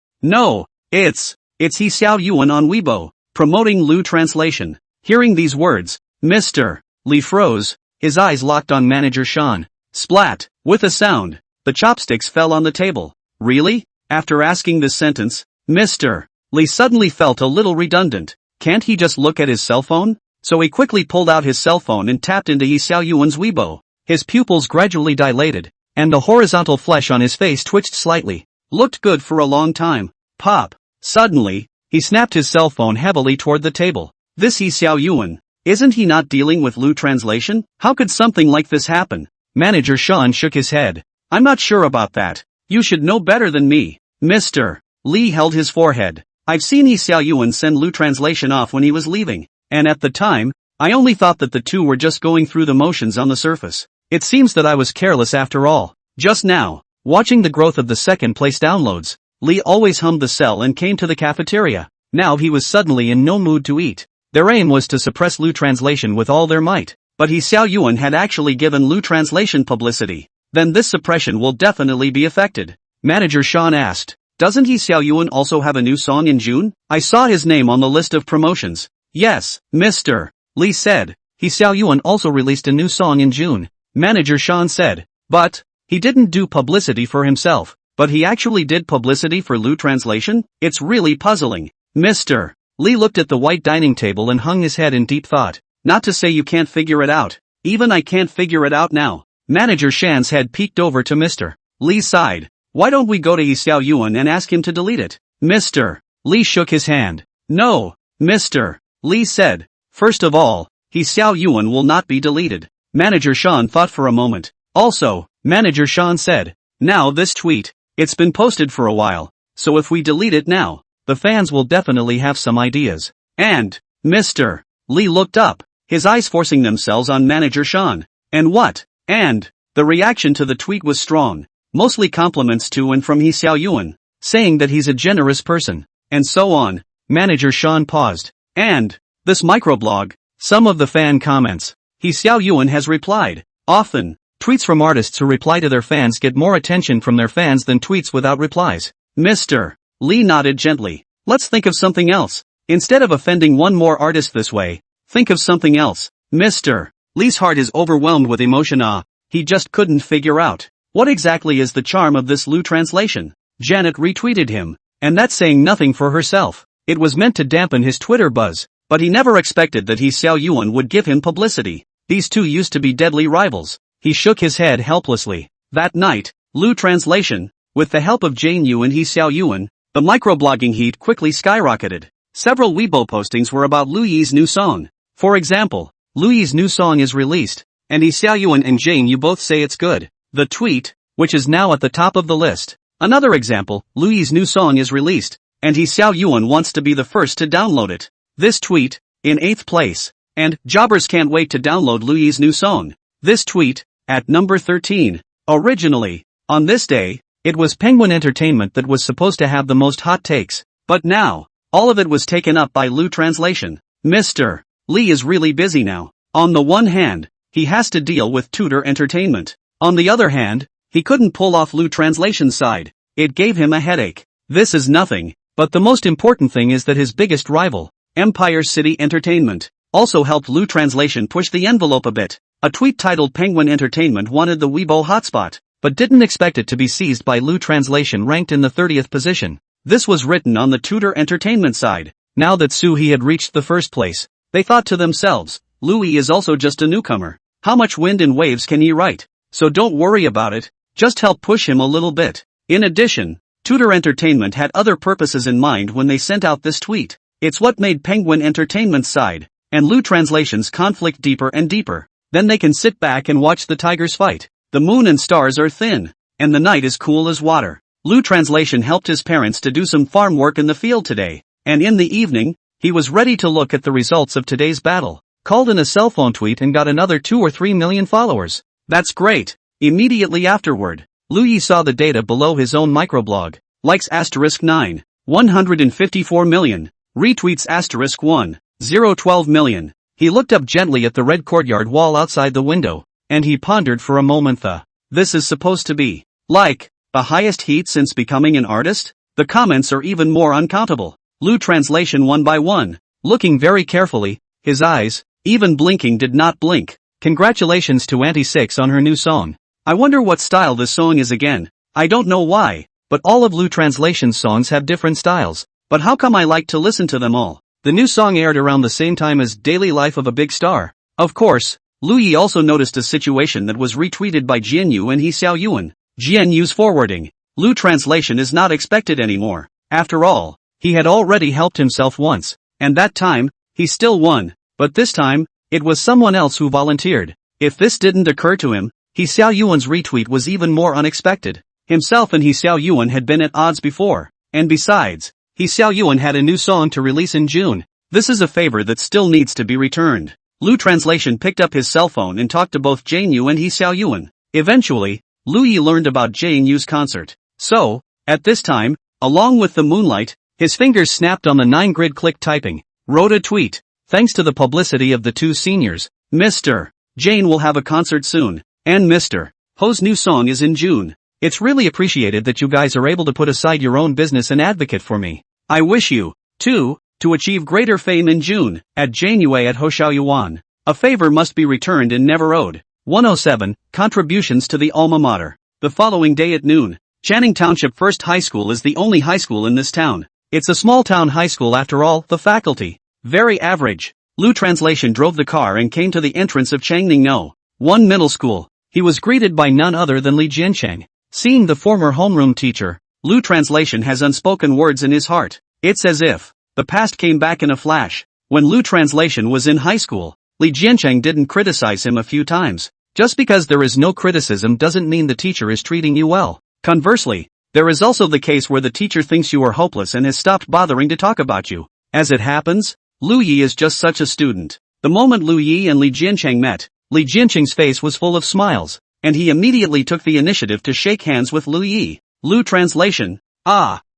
it's he Xiao Yuan on Weibo, promoting Lu Translation." Hearing these words, Mr. Lee froze, his eyes locked on Manager Sean. Splat! With a sound, the chopsticks fell on the table. Really? After asking this sentence, Mr. Lee suddenly felt a little redundant. Can't he just look at his cell phone? So he quickly pulled out his cell phone and tapped into Yi Xiao Yuan's Weibo. His pupils gradually dilated, and the horizontal flesh on his face twitched slightly. Looked good for a long time. Pop! Suddenly, he snapped his cell phone heavily toward the table. This Yi Xiao Yuan. Isn't he not dealing with Lu Translation? How could something like this happen? Manager Sean shook his head. "I'm not sure about that. You should know better than me." Mr. Lee held his forehead. "I've seen Yi Xiao Yuan send Lu Translation off when he was leaving, and at the time, I only thought that the two were just going through the motions on the surface. It seems that I was careless after all." Just now, watching the growth of the second place downloads, Lee always hummed the cell and came to the cafeteria. Now he was suddenly in no mood to eat. Their aim was to suppress Lu Translation with all their might, but Yi Xiao Yuan had actually given Lu Translation publicity. Then this suppression will definitely be affected. Manager Sean asked, "Doesn't Yi Xiao Yuan also have a new song in June? I saw his name on the list of promotions." "Yes, Mr. Lee said. Yi Xiao Yuan also released a new song in June." Manager Sean said, "But he didn't do publicity for himself, but he actually did publicity for Lu Translation? It's really puzzling." Mr. Lee looked at the white dining table and hung his head in deep thought. "Not to say you can't figure it out. Even I can't figure it out now." Manager Shan's head peeked over to Mr. Lee's side. "Why don't we go to Yi Xiao Yuan and ask him to delete it?" Mr. Lee shook his hand. "No, Mr. Lee said. First of all, Yi Xiao Yuan will not be deleted." Manager Sean thought for a moment. "Also," Manager Sean said, "now this tweet, it's been posted for a while, so if we delete it now, the fans will definitely have some ideas." And, Mr. Lee looked up, his eyes forcing themselves on Manager Sean. "And what?" And, the reaction to the tweet was strong, mostly compliments to and from Yi Xiao Yuan, saying that he's a generous person, and so on. Manager Sean paused. "And, this microblog, some of the fan comments, Yi Xiao Yuan has replied, often, Tweets from artists who reply to their fans get more attention from their fans than tweets without replies. Mr. Lee nodded gently. Let's think of something else. Instead of offending one more artist this way, think of something else. Mr. Lee's heart is overwhelmed with emotion. He just couldn't figure out. What exactly is the charm of this Lu translation? Janet retweeted him. And that's saying nothing for herself. It was meant to dampen his Twitter buzz, but he never expected that He Xiao Yuan would give him publicity. These two used to be deadly rivals. He shook his head helplessly. That night, Lu translation, with the help of Jane Yu and He Xiao Yuan, the microblogging heat quickly skyrocketed. Several Weibo postings were about Lu Yi's new song. For example, Lu Yi's new song is released, and He Xiao Yuan and Jane Yu both say it's good. The tweet, which is now at the top of the list. Another example, Lu Yi's new song is released, and He Xiao Yuan wants to be the first to download it. This tweet, in 8th place, and jobbers can't wait to download Lu Yi's new song. This tweet, at number 13. Originally, on this day, it was Penguin Entertainment that was supposed to have the most hot takes, but now, all of it was taken up by Lu translation. Mr. Lee is really busy now. On the one hand, he has to deal with Tutor Entertainment. On the other hand, he couldn't pull off Lu translation's side. It gave him a headache. This is nothing, but the most important thing is that his biggest rival, Empire City Entertainment, also helped Lu translation push the envelope a bit. A tweet titled Penguin Entertainment wanted the Weibo hotspot, but didn't expect it to be seized by Lu translation ranked in the 30th position. This was written on the Tutor Entertainment side. Now that Suhi had reached the first place, they thought to themselves, Louis is also just a newcomer. How much wind and waves can he write? So don't worry about it, just help push him a little bit. In addition, Tutor Entertainment had other purposes in mind when they sent out this tweet. It's what made Penguin Entertainment's side, and Lu translation's conflict deeper and deeper. Then they can sit back and watch the tigers fight. The moon and stars are thin, and the night is cool as water. Lu translation helped his parents to do some farm work in the field today, and in the evening, he was ready to look at the results of today's battle. Called in a cell phone tweet and got another 2 or 3 million followers. That's great. Immediately afterward, Lu Yi saw the data below his own microblog. Likes *9, 154 million. Retweets *1, 012 million. He looked up gently at the red courtyard wall outside the window, and he pondered for a moment. This is supposed to be, like, the highest heat since becoming an artist? The comments are even more uncountable. Lu translation one by one, looking very carefully, his eyes, even blinking, did not blink. Congratulations to Auntie Six on her new song. I wonder what style this song is again. I don't know why, but all of Lu translation's songs have different styles. But how come I like to listen to them all? The new song aired around the same time as Daily Life of a Big Star. Of course, Lu Yi also noticed a situation that was retweeted by Jianyu and He Xiao Yuan. Jianyu's forwarding. Lu translation is not expected anymore. After all, he had already helped himself once, and that time, he still won. But this time, it was someone else who volunteered. If this didn't occur to him, He Xiao Yuan's retweet was even more unexpected. Himself and He Xiao Yuan had been at odds before, and besides, He Xiao Yuan had a new song to release in June. This is a favor that still needs to be returned. Lu translation picked up his cell phone and talked to both Jane Yu and He Xiao Yuan. Eventually, Lu Yi learned about Jane Yu's concert. So, at this time, along with the moonlight, his fingers snapped on the 9-grid click typing, wrote a tweet. Thanks to the publicity of the two seniors, Mr. Jane will have a concert soon, and Mr. Ho's new song is in June. It's really appreciated that you guys are able to put aside your own business and advocate for me. I wish you, too, to achieve greater fame in June, at Jane Yue at Ho Xiao Yuan. A favor must be returned and never owed. 107, Contributions to the Alma Mater. The following day at noon, Channing Township First High School is the only high school in this town. It's a small town high school after all. The faculty, very average. Lu translation drove the car and came to the entrance of Changning No. 1 Middle School. He was greeted by none other than Li Jiancheng. Seeing the former homeroom teacher, Lu translation has unspoken words in his heart. It's as if the past came back in a flash. When Lu translation was in high school, Li Jiancheng didn't criticize him a few times. Just because there is no criticism doesn't mean the teacher is treating you well. Conversely, there is also the case where the teacher thinks you are hopeless and has stopped bothering to talk about you. As it happens, Lu Yi is just such a student. The moment Lu Yi and Li Jiancheng met, Li Jiancheng's face was full of smiles, and he immediately took the initiative to shake hands with Lu Yi. Lu translation.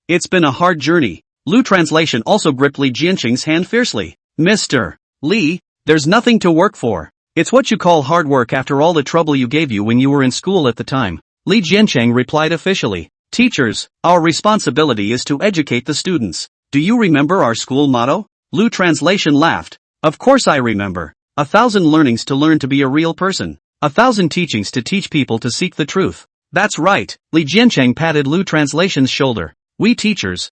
It's been a hard journey. Lu translation also gripped Li Jiancheng's hand fiercely. Mr. Li, there's nothing to work for. It's what you call hard work after all the trouble you gave you when you were in school at the time. Li Jiancheng replied officially. Teachers, our responsibility is to educate the students. Do you remember our school motto? Lu Translation laughed. Of course I remember. 1,000 learnings to learn to be a real person. 1,000 teachings to teach people to seek the truth. That's right. Li Jiancheng patted Lu Translation's shoulder. We teachers.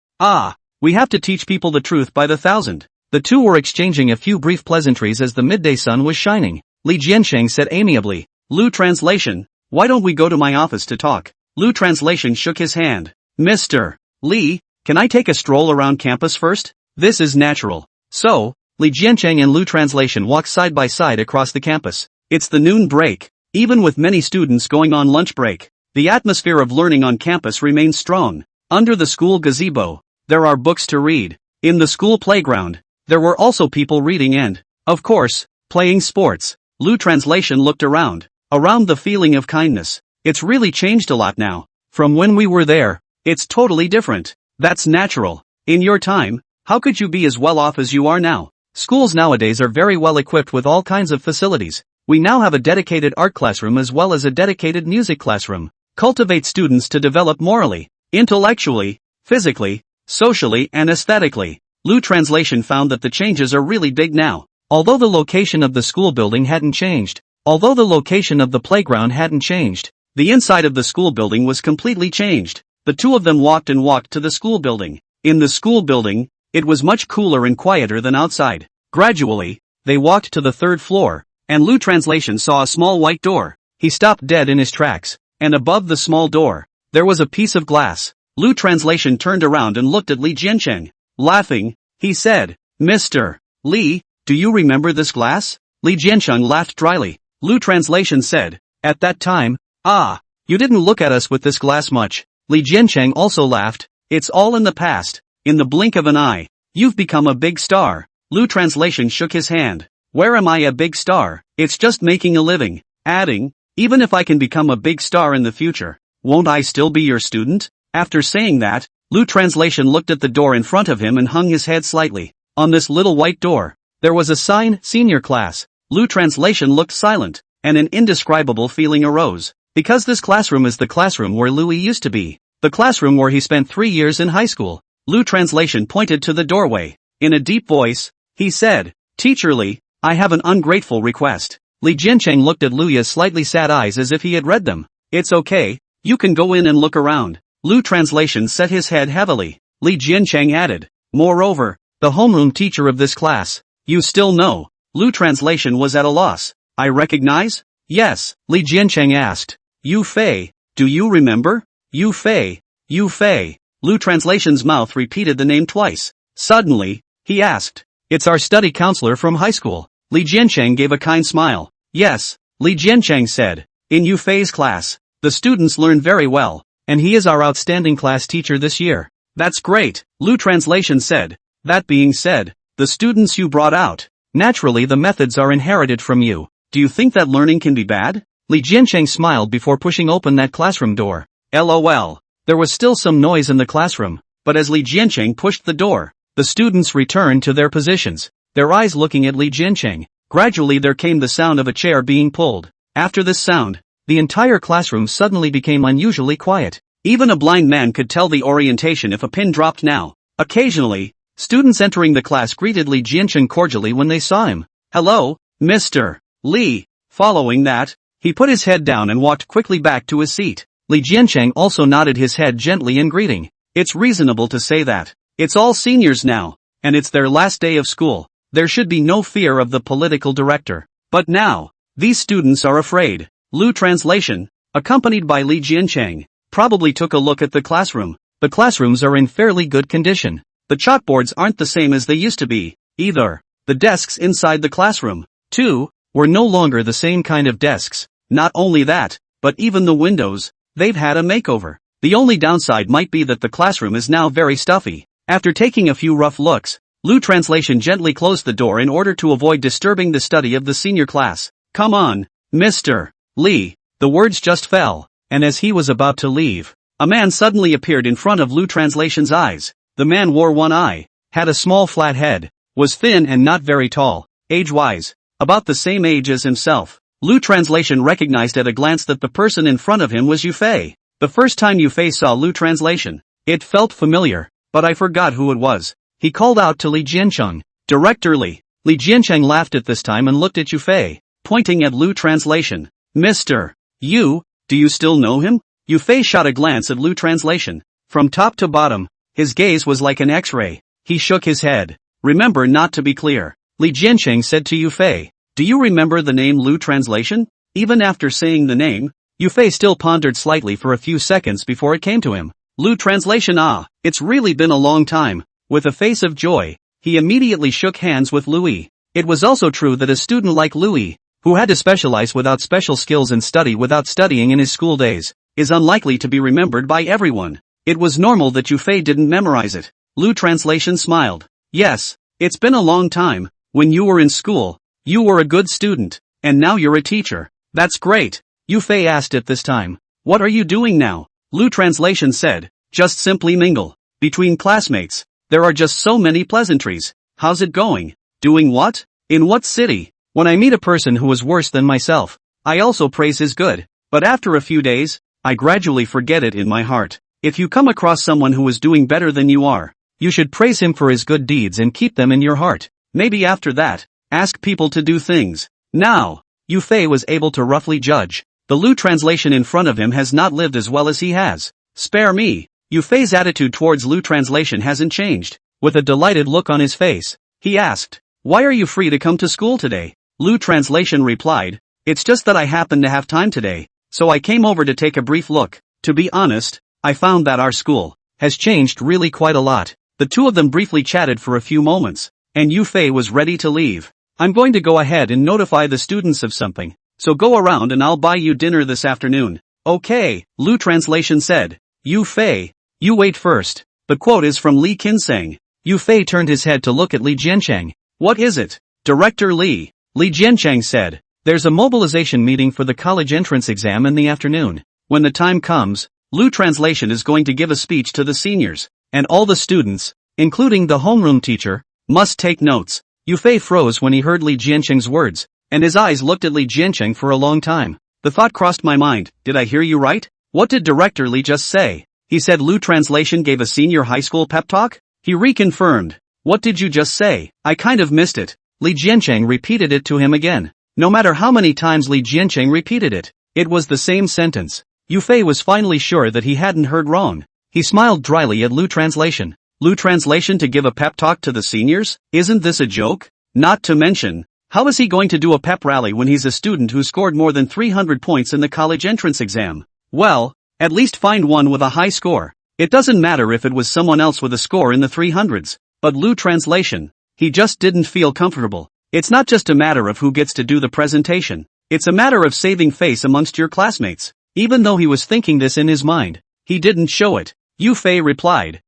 We have to teach people the truth by the thousand. The two were exchanging a few brief pleasantries as the midday sun was shining. Li Jiancheng said amiably. Lu Translation, why don't we go to my office to talk? Lu Translation shook his hand. Mr. Li, can I take a stroll around campus first? This is natural. So, Li Jiancheng and Lu Translation walked side by side across the campus. It's the noon break. Even with many students going on lunch break, the atmosphere of learning on campus remains strong. Under the school gazebo, there are books to read. In the school playground, there were also people reading and, of course, playing sports. Lu Translation looked around the feeling of kindness. It's really changed a lot now. From when we were there, it's totally different. That's natural. In your time, how could you be as well off as you are now? Schools nowadays are very well equipped with all kinds of facilities. We now have a dedicated art classroom as well as a dedicated music classroom. Cultivate students to develop morally, intellectually, physically, socially and aesthetically. Lu Translation found that the changes are really big now. Although the location of the school building hadn't changed, although the location of the playground hadn't changed, the inside of the school building was completely changed. The two of them walked to the school building. In the school building, it was much cooler and quieter than outside. Gradually, they walked to the third floor, and Lu Translation saw a small white door. He stopped dead in his tracks, and above the small door, there was a piece of glass. Lu Translation turned around and looked at Li Jiancheng. Laughing, he said, Mr. Li, do you remember this glass? Li Jiancheng laughed dryly. Lu Translation said, at that time, you didn't look at us with this glass much. Li Jiancheng also laughed. It's all in the past. In the blink of an eye, you've become a big star. Lu Translation shook his hand. Where am I a big star? It's just making a living. Adding, even if I can become a big star in the future, won't I still be your student? After saying that, Lu Translation looked at the door in front of him and hung his head slightly. On this little white door, there was a sign, Senior Class. Lu Translation looked silent, and an indescribable feeling arose. Because this classroom is the classroom where Louis used to be. The classroom where he spent 3 years in high school. Lu Translation pointed to the doorway. In a deep voice, he said, Teacher Li, I have an ungrateful request. Li Jiancheng looked at Luya's slightly sad eyes as if he had read them. It's okay, you can go in and look around. Lu Translation set his head heavily. Li Jiancheng added, moreover, the homeroom teacher of this class, you still know. Lu Translation was at a loss. I recognize? Yes, Li Jiancheng asked. Yu Fei, do you remember? Yu Fei, Yu Fei. Lu Translation's mouth repeated the name twice. Suddenly, he asked, it's our study counselor from high school. Li Jiancheng gave a kind smile. Yes, Li Jiancheng said. In Yu Fei's class, the students learn very well, and he is our outstanding class teacher this year. That's great, Lu Translation said. That being said, the students you brought out, naturally the methods are inherited from you. Do you think that learning can be bad? Li Jiancheng smiled before pushing open that classroom door. LOL. There was still some noise in the classroom, but as Li Jiancheng pushed the door, the students returned to their positions, their eyes looking at Li Jiancheng. Gradually there came the sound of a chair being pulled. After this sound, the entire classroom suddenly became unusually quiet. Even a blind man could tell the orientation if a pin dropped now. Occasionally, students entering the class greeted Li Jiancheng cordially when they saw him. Hello, Mr. Li. Following that, he put his head down and walked quickly back to his seat. Li Jiancheng also nodded his head gently in greeting. It's reasonable to say that. It's all seniors now, and it's their last day of school. There should be no fear of the political director. But now, these students are afraid. Lu Translation, accompanied by Li Jiancheng, probably took a look at the classroom. The classrooms are in fairly good condition. The chalkboards aren't the same as they used to be, either. The desks inside the classroom, too, were no longer the same kind of desks. Not only that, but even the windows, they've had a makeover. The only downside might be that the classroom is now very stuffy. After taking a few rough looks, Lu Translation gently closed the door in order to avoid disturbing the study of the senior class. Come on, Mr. Li. The words just fell, and as he was about to leave, a man suddenly appeared in front of Lu Translation's eyes. The man wore one eye, had a small flat head, was thin and not very tall. Age-wise, about the same age as himself. Lu Translation recognized at a glance that the person in front of him was Yufei. The first time Yufei saw Lu Translation, it felt familiar, but I forgot who it was. He called out to Li Jiancheng. Director Li. Li Jiancheng laughed at this time and looked at Yufei, pointing at Lu Translation. Mr. You, do you still know him? Yufei shot a glance at Lu Translation. From top to bottom, his gaze was like an X-ray. He shook his head. Remember not to be clear. Li Jiancheng said to Yufei. Do you remember the name Lu Translation? Even after saying the name, Yufei still pondered slightly for a few seconds before it came to him. Lu Translation. It's really been a long time. With a face of joy, he immediately shook hands with Louis. It was also true that a student like Louis, who had to specialize without special skills and study without studying in his school days, is unlikely to be remembered by everyone. It was normal that Yufei didn't memorize it. Lu Translation smiled. Yes, it's been a long time. When you were in school, you were a good student, and now you're a teacher. That's great. Yufei asked at this time. What are you doing now? Lu Translation said, just simply mingle. Between classmates, there are just so many pleasantries. How's it going? Doing what? In what city? When I meet a person who is worse than myself, I also praise his good. But after a few days, I gradually forget it in my heart. If you come across someone who is doing better than you are, you should praise him for his good deeds and keep them in your heart. Maybe after that, ask people to do things. Now, Yufei was able to roughly judge. The Lu Translation in front of him has not lived as well as he has. Spare me. Yufei's attitude towards Lu Translation hasn't changed. With a delighted look on his face, he asked, why are you free to come to school today? Lu Translation replied, it's just that I happen to have time today, so I came over to take a brief look. To be honest, I found that our school has changed really quite a lot. The two of them briefly chatted for a few moments, and Yufei was ready to leave. I'm going to go ahead and notify the students of something, so go around and I'll buy you dinner this afternoon. Okay, Lu Translation said. Yufei, you wait first. The quote is from Li Qinseng. Yufei turned his head to look at Li Jiancheng. What is it? Director Li. Li Jiancheng said. There's a mobilization meeting for the college entrance exam in the afternoon. When the time comes, Lu Translation is going to give a speech to the seniors, and all the students, including the homeroom teacher, must take notes. Yufei froze when he heard Li Jiancheng's words, and his eyes looked at Li Jiancheng for a long time. The thought crossed my mind, did I hear you right? What did Director Li just say? He said Lu Translation gave a senior high school pep talk? He reconfirmed. What did you just say? I kind of missed it. Li Jiancheng repeated it to him again. No matter how many times Li Jiancheng repeated it, it was the same sentence. Yufei was finally sure that he hadn't heard wrong. He smiled dryly at Lu Translation. Lu Translation to give a pep talk to the seniors? Isn't this a joke? Not to mention, how is he going to do a pep rally when he's a student who scored more than 300 points in the college entrance exam? Well, at least find one with a high score. It doesn't matter if it was someone else with a score in the 300s. But Lu Translation, he just didn't feel comfortable. It's not just a matter of who gets to do the presentation. It's a matter of saving face amongst your classmates. Even though he was thinking this in his mind, he didn't show it. Yufei replied.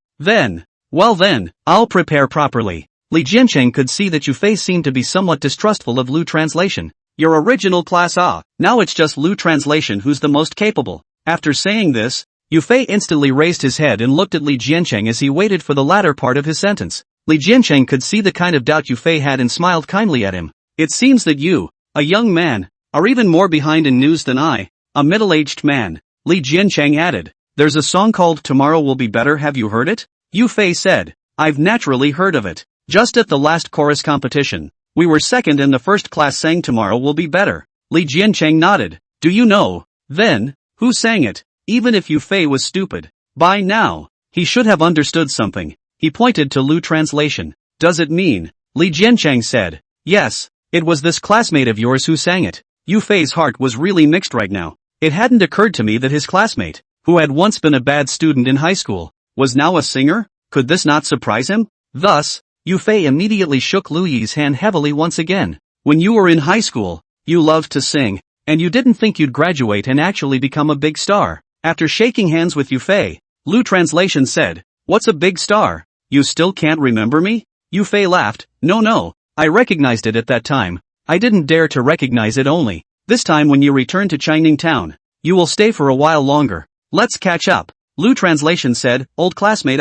Well then, I'll prepare properly. Li Jiancheng could see that Yufei seemed to be somewhat distrustful of Lu Translation. Your original class now it's just Lu Translation who's the most capable. After saying this, Yufei instantly raised his head and looked at Li Jiancheng as he waited for the latter part of his sentence. Li Jiancheng could see the kind of doubt Yufei had and smiled kindly at him. It seems that you, a young man, are even more behind in news than I, a middle-aged man. Li Jiancheng added. There's a song called Tomorrow Will Be Better, have you heard it? Yufei said. I've naturally heard of it. Just at the last chorus competition, we were second and the first class sang Tomorrow Will Be Better. Li Jiancheng nodded. Do you know, then, who sang it? Even if Yufei was stupid, by now, he should have understood something. He pointed to Lu Translation. Does it mean? Li Jiancheng said. Yes, it was this classmate of yours who sang it. Yufei's heart was really mixed right now. It hadn't occurred to me that his classmate, who had once been a bad student in high school, was now a singer? Could this not surprise him? Thus, Yufei immediately shook Lu Yi's hand heavily once again. When you were in high school, you loved to sing, and you didn't think you'd graduate and actually become a big star. After shaking hands with Yufei, Lu Translation said, what's a big star? You still can't remember me? Yufei laughed. No, I recognized it at that time. I didn't dare to recognize it only. This time when you return to Changning Town, you will stay for a while longer. Let's catch up. Lu Translation said, old classmate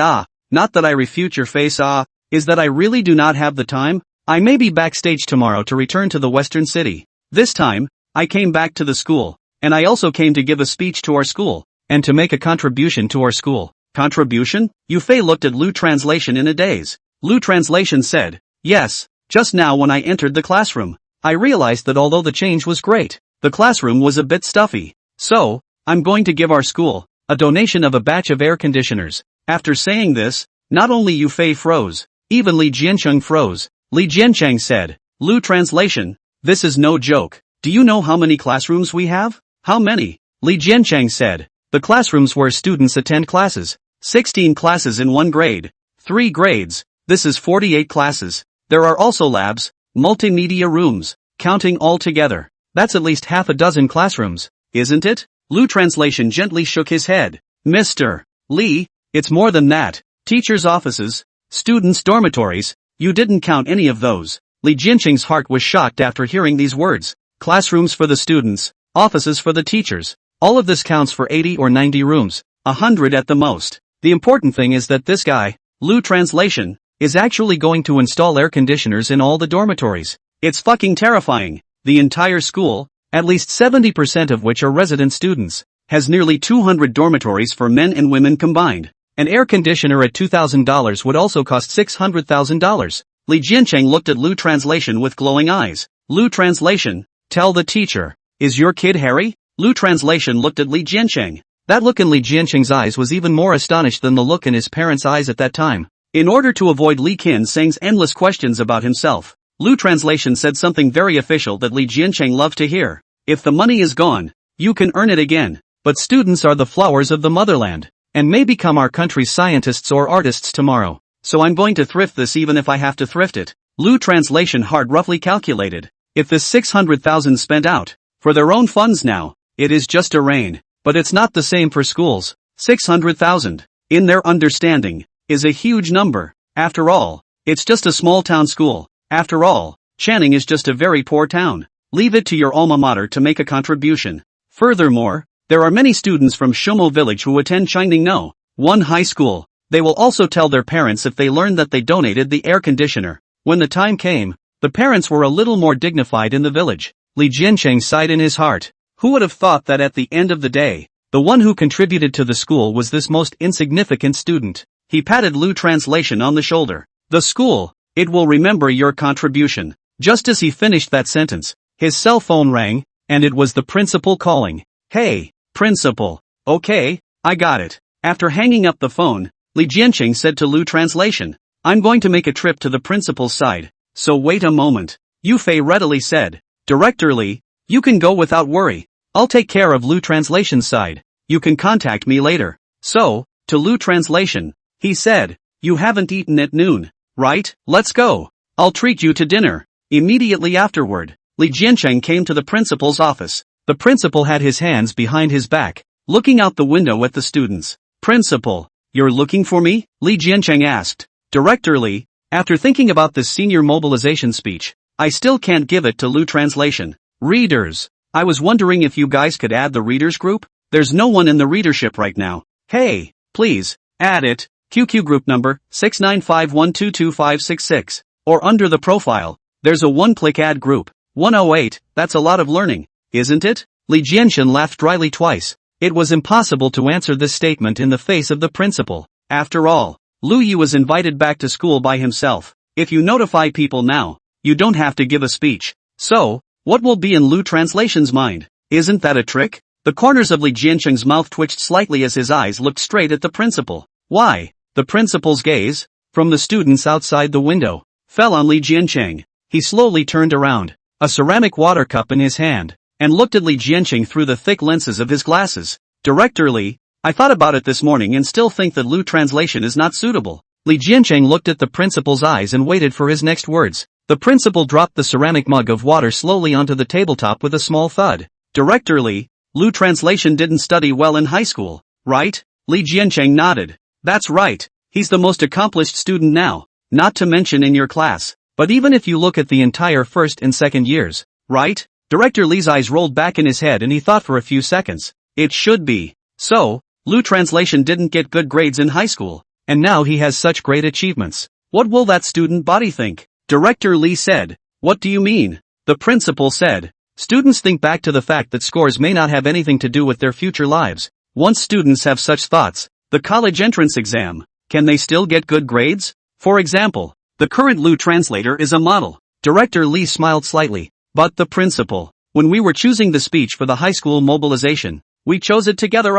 not that I refute your face is that I really do not have the time. I may be backstage tomorrow to return to the Western City. This time, I came back to the school, and I also came to give a speech to our school, and to make a contribution to our school. Contribution? Yufei looked at Lu Translation in a daze. Lu Translation said, yes, just now when I entered the classroom, I realized that although the change was great, the classroom was a bit stuffy. So, I'm going to give our school a donation of a batch of air conditioners. After saying this, not only Yufei froze, even Li Jiancheng froze. Li Jiancheng said, Lu Translation, this is no joke. Do you know how many classrooms we have? How many? Li Jiancheng said, the classrooms where students attend classes. 16 classes in one grade. 3 grades. This is 48 classes. There are also labs, multimedia rooms, counting all together. That's at least half a dozen classrooms, isn't it? Lu Translation gently shook his head. Mr. Li, it's more than that. Teachers' offices, students' dormitories, you didn't count any of those. Li Jiancheng's heart was shocked after hearing these words. Classrooms for the students, offices for the teachers. All of this counts for 80 or 90 rooms, 100 at the most. The important thing is that this guy, Lu Translation, is actually going to install air conditioners in all the dormitories. It's fucking terrifying. The entire school, at least 70% of which are resident students, has nearly 200 dormitories for men and women combined. An air conditioner at $2,000 would also cost $600,000. Li Jiancheng looked at Lu Translation with glowing eyes. Lu Translation, tell the teacher, is your kid hairy? Lu Translation looked at Li Jiancheng. That look in Li Jiancheng's eyes was even more astonished than the look in his parents' eyes at that time. In order to avoid Li Qinseng's endless questions about himself, Lu Translation said something very official that Li Jiancheng loved to hear. If the money is gone, you can earn it again. But students are the flowers of the motherland, and may become our country's scientists or artists tomorrow. So I'm going to thrift this even if I have to thrift it. Lu Translation hard roughly calculated. If this 600,000 spent out, for their own funds now, it is just a rain. But it's not the same for schools. 600,000, in their understanding, is a huge number. After all, it's just a small town school. After all, Channing is just a very poor town. Leave it to your alma mater to make a contribution. Furthermore, there are many students from Shomo village who attend Changningno, one high school. They will also tell their parents if they learn that they donated the air conditioner. When the time came, the parents were a little more dignified in the village. Li Jiancheng sighed in his heart. Who would have thought that at the end of the day, the one who contributed to the school was this most insignificant student? He patted Lu Translation on the shoulder. The school, it will remember your contribution. Just as he finished that sentence, his cell phone rang, and it was the principal calling. Hey, principal. Okay, I got it. After hanging up the phone, Li Jiancheng said to Lu Translation, I'm going to make a trip to the principal's side, so wait a moment. Yufei readily said, Director Li, you can go without worry. I'll take care of Lu Translation's side. You can contact me later. So, to Lu Translation, he said, you haven't eaten at noon, right? Let's go. I'll treat you to dinner. Immediately afterward, Li Jiancheng came to the principal's office. The principal had his hands behind his back, looking out the window at the students. Principal, you're looking for me? Li Jiancheng asked. Director Li, after thinking about this senior mobilization speech, I still can't give it to Lu Translation. Readers, I was wondering if you guys could add the readers group? There's no one in the readership right now. Hey, please, add it. QQ group number, 695122566. Or under the profile, there's a one-click add group. 108, that's a lot of learning, isn't it? Li Jiancheng laughed dryly twice. It was impossible to answer this statement in the face of the principal. After all, Lu Yu was invited back to school by himself. If you notify people now, you don't have to give a speech. So, what will be in Lu Translation's mind? Isn't that a trick? The corners of Li Jiancheng's mouth twitched slightly as his eyes looked straight at the principal. Why? The principal's gaze, from the students outside the window, fell on Li Jiancheng. He slowly turned around, a ceramic water cup in his hand, and looked at Li Jiancheng through the thick lenses of his glasses. Director Li, I thought about it this morning and still think that Lu Translation is not suitable. Li Jiancheng looked at the principal's eyes and waited for his next words. The principal dropped the ceramic mug of water slowly onto the tabletop with a small thud. Director Li, Lu Translation didn't study well in high school, right? Li Jiancheng nodded. That's right, he's the most accomplished student now, not to mention in your class. But even if you look at the entire first and second years, right? Director Li's eyes rolled back in his head and he thought for a few seconds. It should be. So, Lu Translation didn't get good grades in high school, and now he has such great achievements. What will that student body think? Director Lee said. What do you mean? The principal said. Students think back to the fact that scores may not have anything to do with their future lives. Once students have such thoughts, the college entrance exam, can they still get good grades? For example, the current Lu translator is a model. Director Lee smiled slightly. But the principal, when we were choosing the speech for the high school mobilization, we chose it together.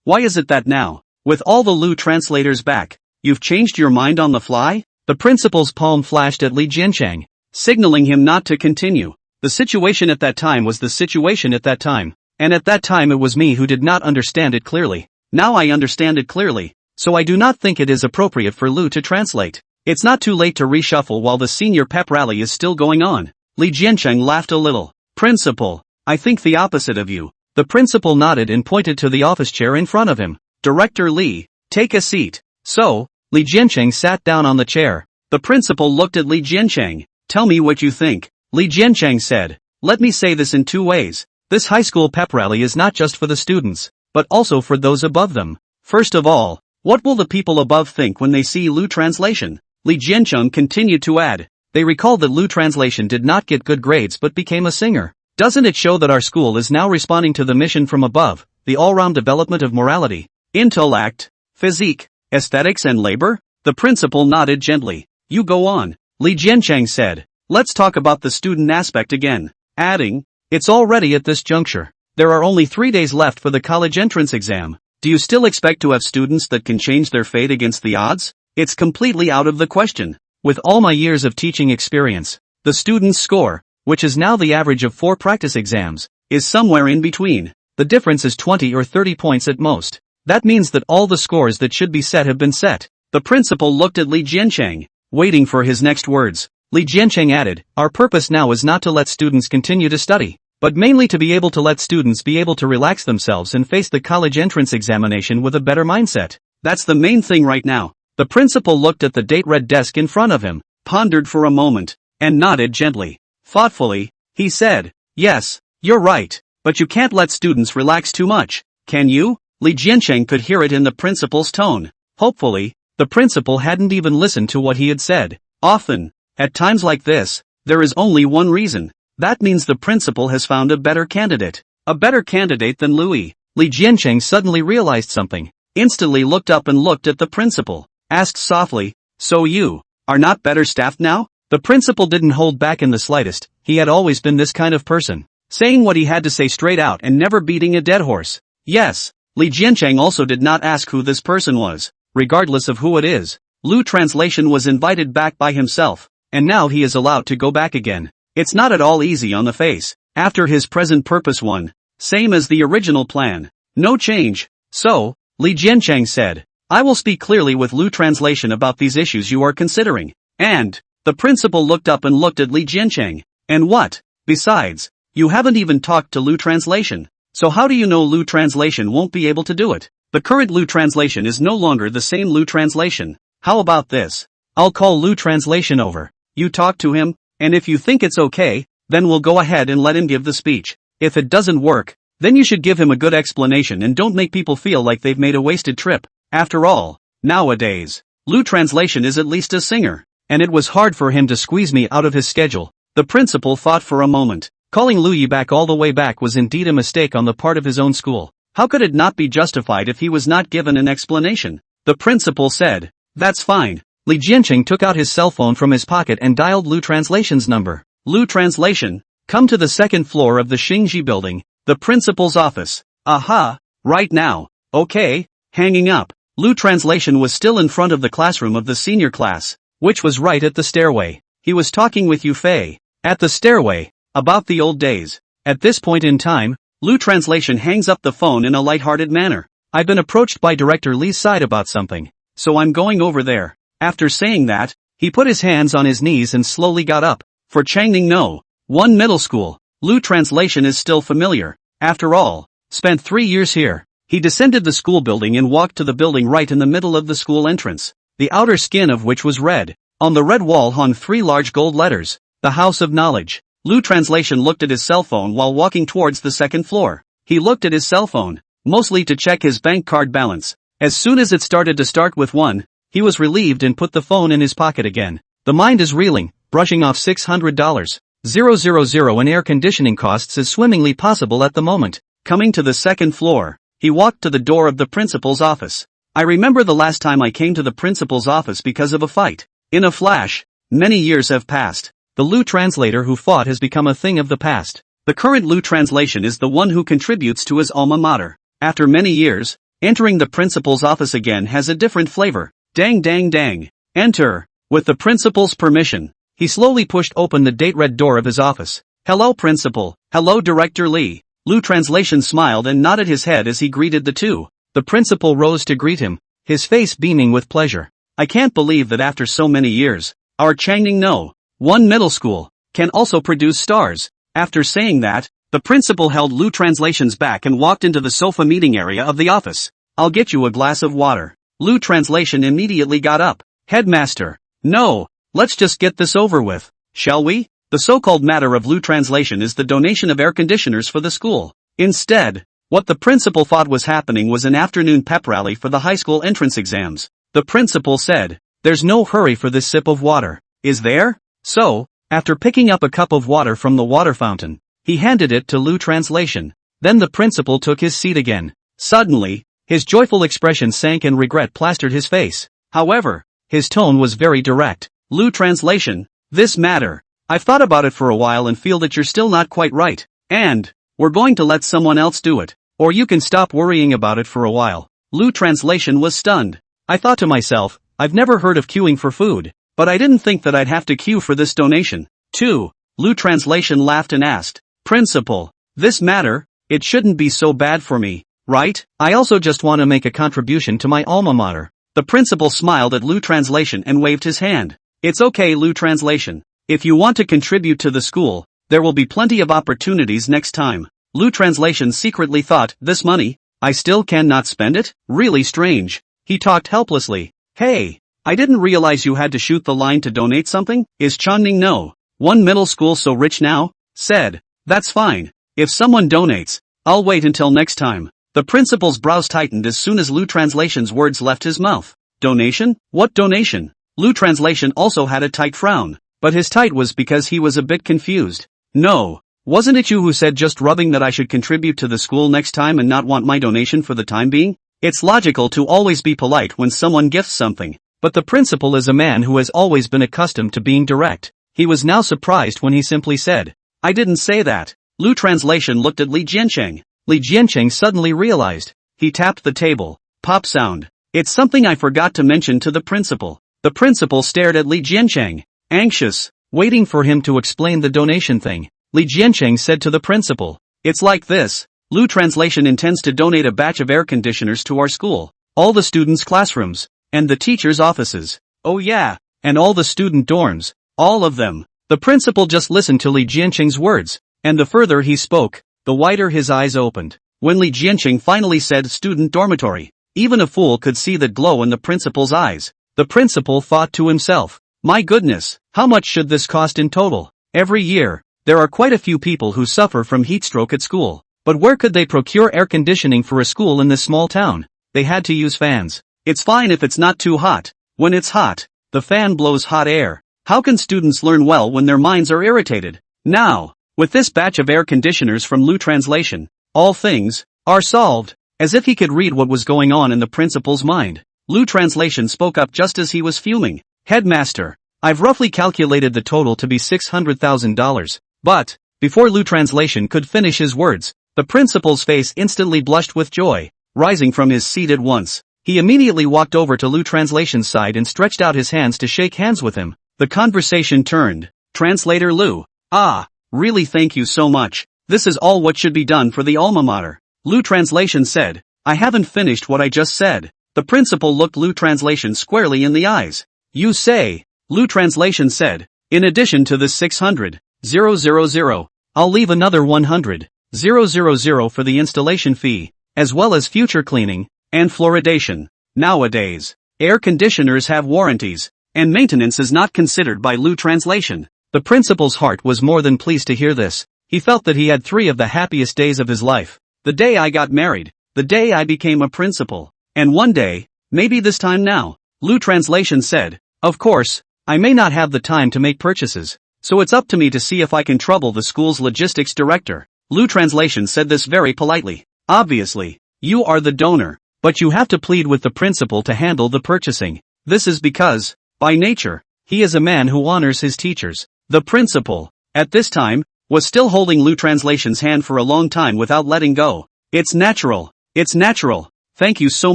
Why is it that now, with all the Lu translators back, you've changed your mind on the fly? The principal's palm flashed at Li Jiancheng, signaling him not to continue. The situation at that time was the situation at that time, and at that time it was me who did not understand it clearly. Now I understand it clearly, so I do not think it is appropriate for Lu to translate. It's not too late to reshuffle while the senior pep rally is still going on. Li Jiancheng laughed a little. Principal, I think the opposite of you. The principal nodded and pointed to the office chair in front of him. Director Lee, take a seat. So, Li Jiancheng sat down on the chair. The principal looked at Li Jiancheng. Tell me what you think. Li Jiancheng said. Let me say this in two ways. This high school pep rally is not just for the students, but also for those above them. First of all, what will the people above think when they see Lu translation? Li Jiancheng continued to add. They recalled that Lu translation did not get good grades but became a singer. Doesn't it show that our school is now responding to the mission from above, the all-round development of morality, intellect, physique, aesthetics and labor? The principal nodded gently. You go on. Li Jiancheng said. Let's talk about the student aspect again. Adding, it's already at this juncture. There are only 3 days left for the college entrance exam. Do you still expect to have students that can change their fate against the odds? It's completely out of the question. With all my years of teaching experience, the students' score, which is now the average of 4 practice exams, is somewhere in between. The difference is 20 or 30 points at most. That means that all the scores that should be set have been set. The principal looked at Li Jiancheng, waiting for his next words. Li Jiancheng added, our purpose now is not to let students continue to study, but mainly to be able to let students be able to relax themselves and face the college entrance examination with a better mindset. That's the main thing right now. The principal looked at the date-red desk in front of him, pondered for a moment, and nodded gently. Thoughtfully, he said, yes, you're right, but you can't let students relax too much, can you? Li Jiancheng could hear it in the principal's tone. Hopefully, the principal hadn't even listened to what he had said. Often, at times like this, there is only one reason. That means the principal has found a better candidate. A better candidate than Louis. Li Jiancheng suddenly realized something. Instantly looked up and looked at the principal. Asked softly, so you are not better staffed now? The principal didn't hold back in the slightest. He had always been this kind of person, saying what he had to say straight out and never beating a dead horse. Yes, Li Jiancheng also did not ask who this person was. Regardless of who it is, Lu translation was invited back by himself, and now he is allowed to go back again. It's not at all easy on the face. After his present purpose one, same as the original plan. No change. So, Li Jiancheng said, I will speak clearly with Lu translation about these issues you are considering. And, the principal looked up and looked at Li Jiancheng. And what? Besides, you haven't even talked to Lu translation. So how do you know Lu translation won't be able to do it? The current Lu translation is no longer the same Lu translation. How about this? I'll call Lu translation over. You talk to him, and if you think it's okay, then we'll go ahead and let him give the speech. If it doesn't work, then you should give him a good explanation and don't make people feel like they've made a wasted trip. After all, nowadays, Lu translation is at least a singer, and it was hard for him to squeeze me out of his schedule. The principal thought for a moment. Calling Lu back all the way back was indeed a mistake on the part of his own school. How could it not be justified if he was not given an explanation? The principal said, that's fine. Li Jiancheng took out his cell phone from his pocket and dialed Lu translation's number. Lu translation, come to the second floor of the Xingji building, the principal's office. Aha, right now. Okay, hanging up. Lu translation was still in front of the classroom of the senior class, which was right at the stairway. He was talking with Yu Fei, at the stairway, about the old days. At this point in time, Lu translation hangs up the phone in a light-hearted manner. I've been approached by Director Lee's side about something, so I'm going over there. After saying that, he put his hands on his knees and slowly got up. For Changning No. 1 Middle School, Lu translation is still familiar. After all, spent 3 years here. He descended the school building and walked to the building right in the middle of the school entrance, the outer skin of which was red. On the red wall hung 3 large gold letters, the House of Knowledge. Lu translation looked at his cell phone while walking towards the second floor. He looked at his cell phone, mostly to check his bank card balance. As soon as it started to start with 1, he was relieved and put the phone in his pocket again. The mind is reeling, brushing off $600,000 in air conditioning costs is swimmingly possible at the moment. Coming to the second floor, he walked to the door of the principal's office. I remember the last time I came to the principal's office because of a fight. In a flash, many years have passed. The Lu translator who fought has become a thing of the past. The current Lu translation is the one who contributes to his alma mater. After many years, entering the principal's office again has a different flavor. Dang dang dang. Enter. With the principal's permission, he slowly pushed open the date-red door of his office. Hello principal. Hello Director Lee. Lu translation smiled and nodded his head as he greeted the two. The principal rose to greet him, his face beaming with pleasure. I can't believe that after so many years, our Changning No. 1 middle school can also produce stars. After saying that, the principal held Lu translation's back and walked into the sofa meeting area of the office. I'll get you a glass of water. Lu translation immediately got up. Headmaster. No, let's just get this over with, shall we? The so-called matter of Lu translation is the donation of air conditioners for the school. Instead, what the principal thought was happening was an afternoon pep rally for the high school entrance exams. The principal said, there's no hurry for this sip of water, is there? So, after picking up a cup of water from the water fountain, he handed it to Lu translation. Then the principal took his seat again. Suddenly, his joyful expression sank and regret plastered his face. However, his tone was very direct. Lu translation, this matter, I've thought about it for a while and feel that you're still not quite right, and we're going to let someone else do it, or you can stop worrying about it for a while. Lu translation was stunned. I thought to myself, I've never heard of queuing for food, but I didn't think that I'd have to queue for this donation. 2. Lu translation laughed and asked, Principal, this matter, it shouldn't be so bad for me, right? I also just want to make a contribution to my alma mater. The principal smiled at Lu translation and waved his hand. It's okay Lu translation. If you want to contribute to the school, there will be plenty of opportunities next time. Lu translation secretly thought, this money, I still cannot spend it? Really strange. He talked helplessly. Hey, I didn't realize you had to shoot the line to donate something? Is Changning No. 1 middle school so rich now? Said. That's fine. If someone donates, I'll wait until next time. The principal's brows tightened as soon as Lu translation's words left his mouth. Donation? What donation? Lu translation also had a tight frown, but his tight was because he was a bit confused. No, wasn't it you who said just rubbing that I should contribute to the school next time and not want my donation for the time being? It's logical to always be polite when someone gifts something, but the principal is a man who has always been accustomed to being direct. He was now surprised when he simply said, I didn't say that. Lu translation looked at Li Jiancheng. Li Jiancheng suddenly realized. He tapped the table. Pop sound. It's something I forgot to mention to the principal. The principal stared at Li Jiancheng, anxious, waiting for him to explain the donation thing. Li Jiancheng said to the principal, it's like this. Lu translation intends to donate a batch of air conditioners to our school, all the students' classrooms, and the teachers' offices. Oh yeah, and all the student dorms, all of them. The principal just listened to Li Jiancheng's words, and the further he spoke, the wider his eyes opened. When Li Jiancheng finally said student dormitory, even a fool could see the glow in the principal's eyes. The principal thought to himself, my goodness, how much should this cost in total? Every year, there are quite a few people who suffer from heatstroke at school. But where could they procure air conditioning for a school in this small town? They had to use fans. It's fine if it's not too hot. When it's hot, the fan blows hot air. How can students learn well when their minds are irritated? Now, with this batch of air conditioners from Lu translation, all things are solved. As if he could read what was going on in the principal's mind, Lu translation spoke up just as he was fuming. Headmaster, I've roughly calculated the total to be $600,000. But, before Lu translation could finish his words, the principal's face instantly blushed with joy. Rising from his seat at once, he immediately walked over to Lu translation's side and stretched out his hands to shake hands with him. The conversation turned. Translator Lu. Ah, really thank you so much. This is all what should be done for the alma mater. Lu translation said. I haven't finished what I just said. The principal looked Lu translation squarely in the eyes. You say, Lu translation said, in addition to the 600,000, I'll leave another 100,000 for the installation fee, as well as future cleaning and fluoridation. Nowadays, air conditioners have warranties, and maintenance is not considered by Lu translation. The principal's heart was more than pleased to hear this. He felt that he had 3 of the happiest days of his life. The day I got married, the day I became a principal, and one day, maybe this time now. Lu translation said, of course, I may not have the time to make purchases, so it's up to me to see if I can trouble the school's logistics director. Lu Translation said this very politely. Obviously, you are the donor, but you have to plead with the principal to handle the purchasing. This is because, by nature, he is a man who honors his teachers. The principal, at this time, was still holding Lu Translation's hand for a long time without letting go. It's natural. It's natural. Thank you so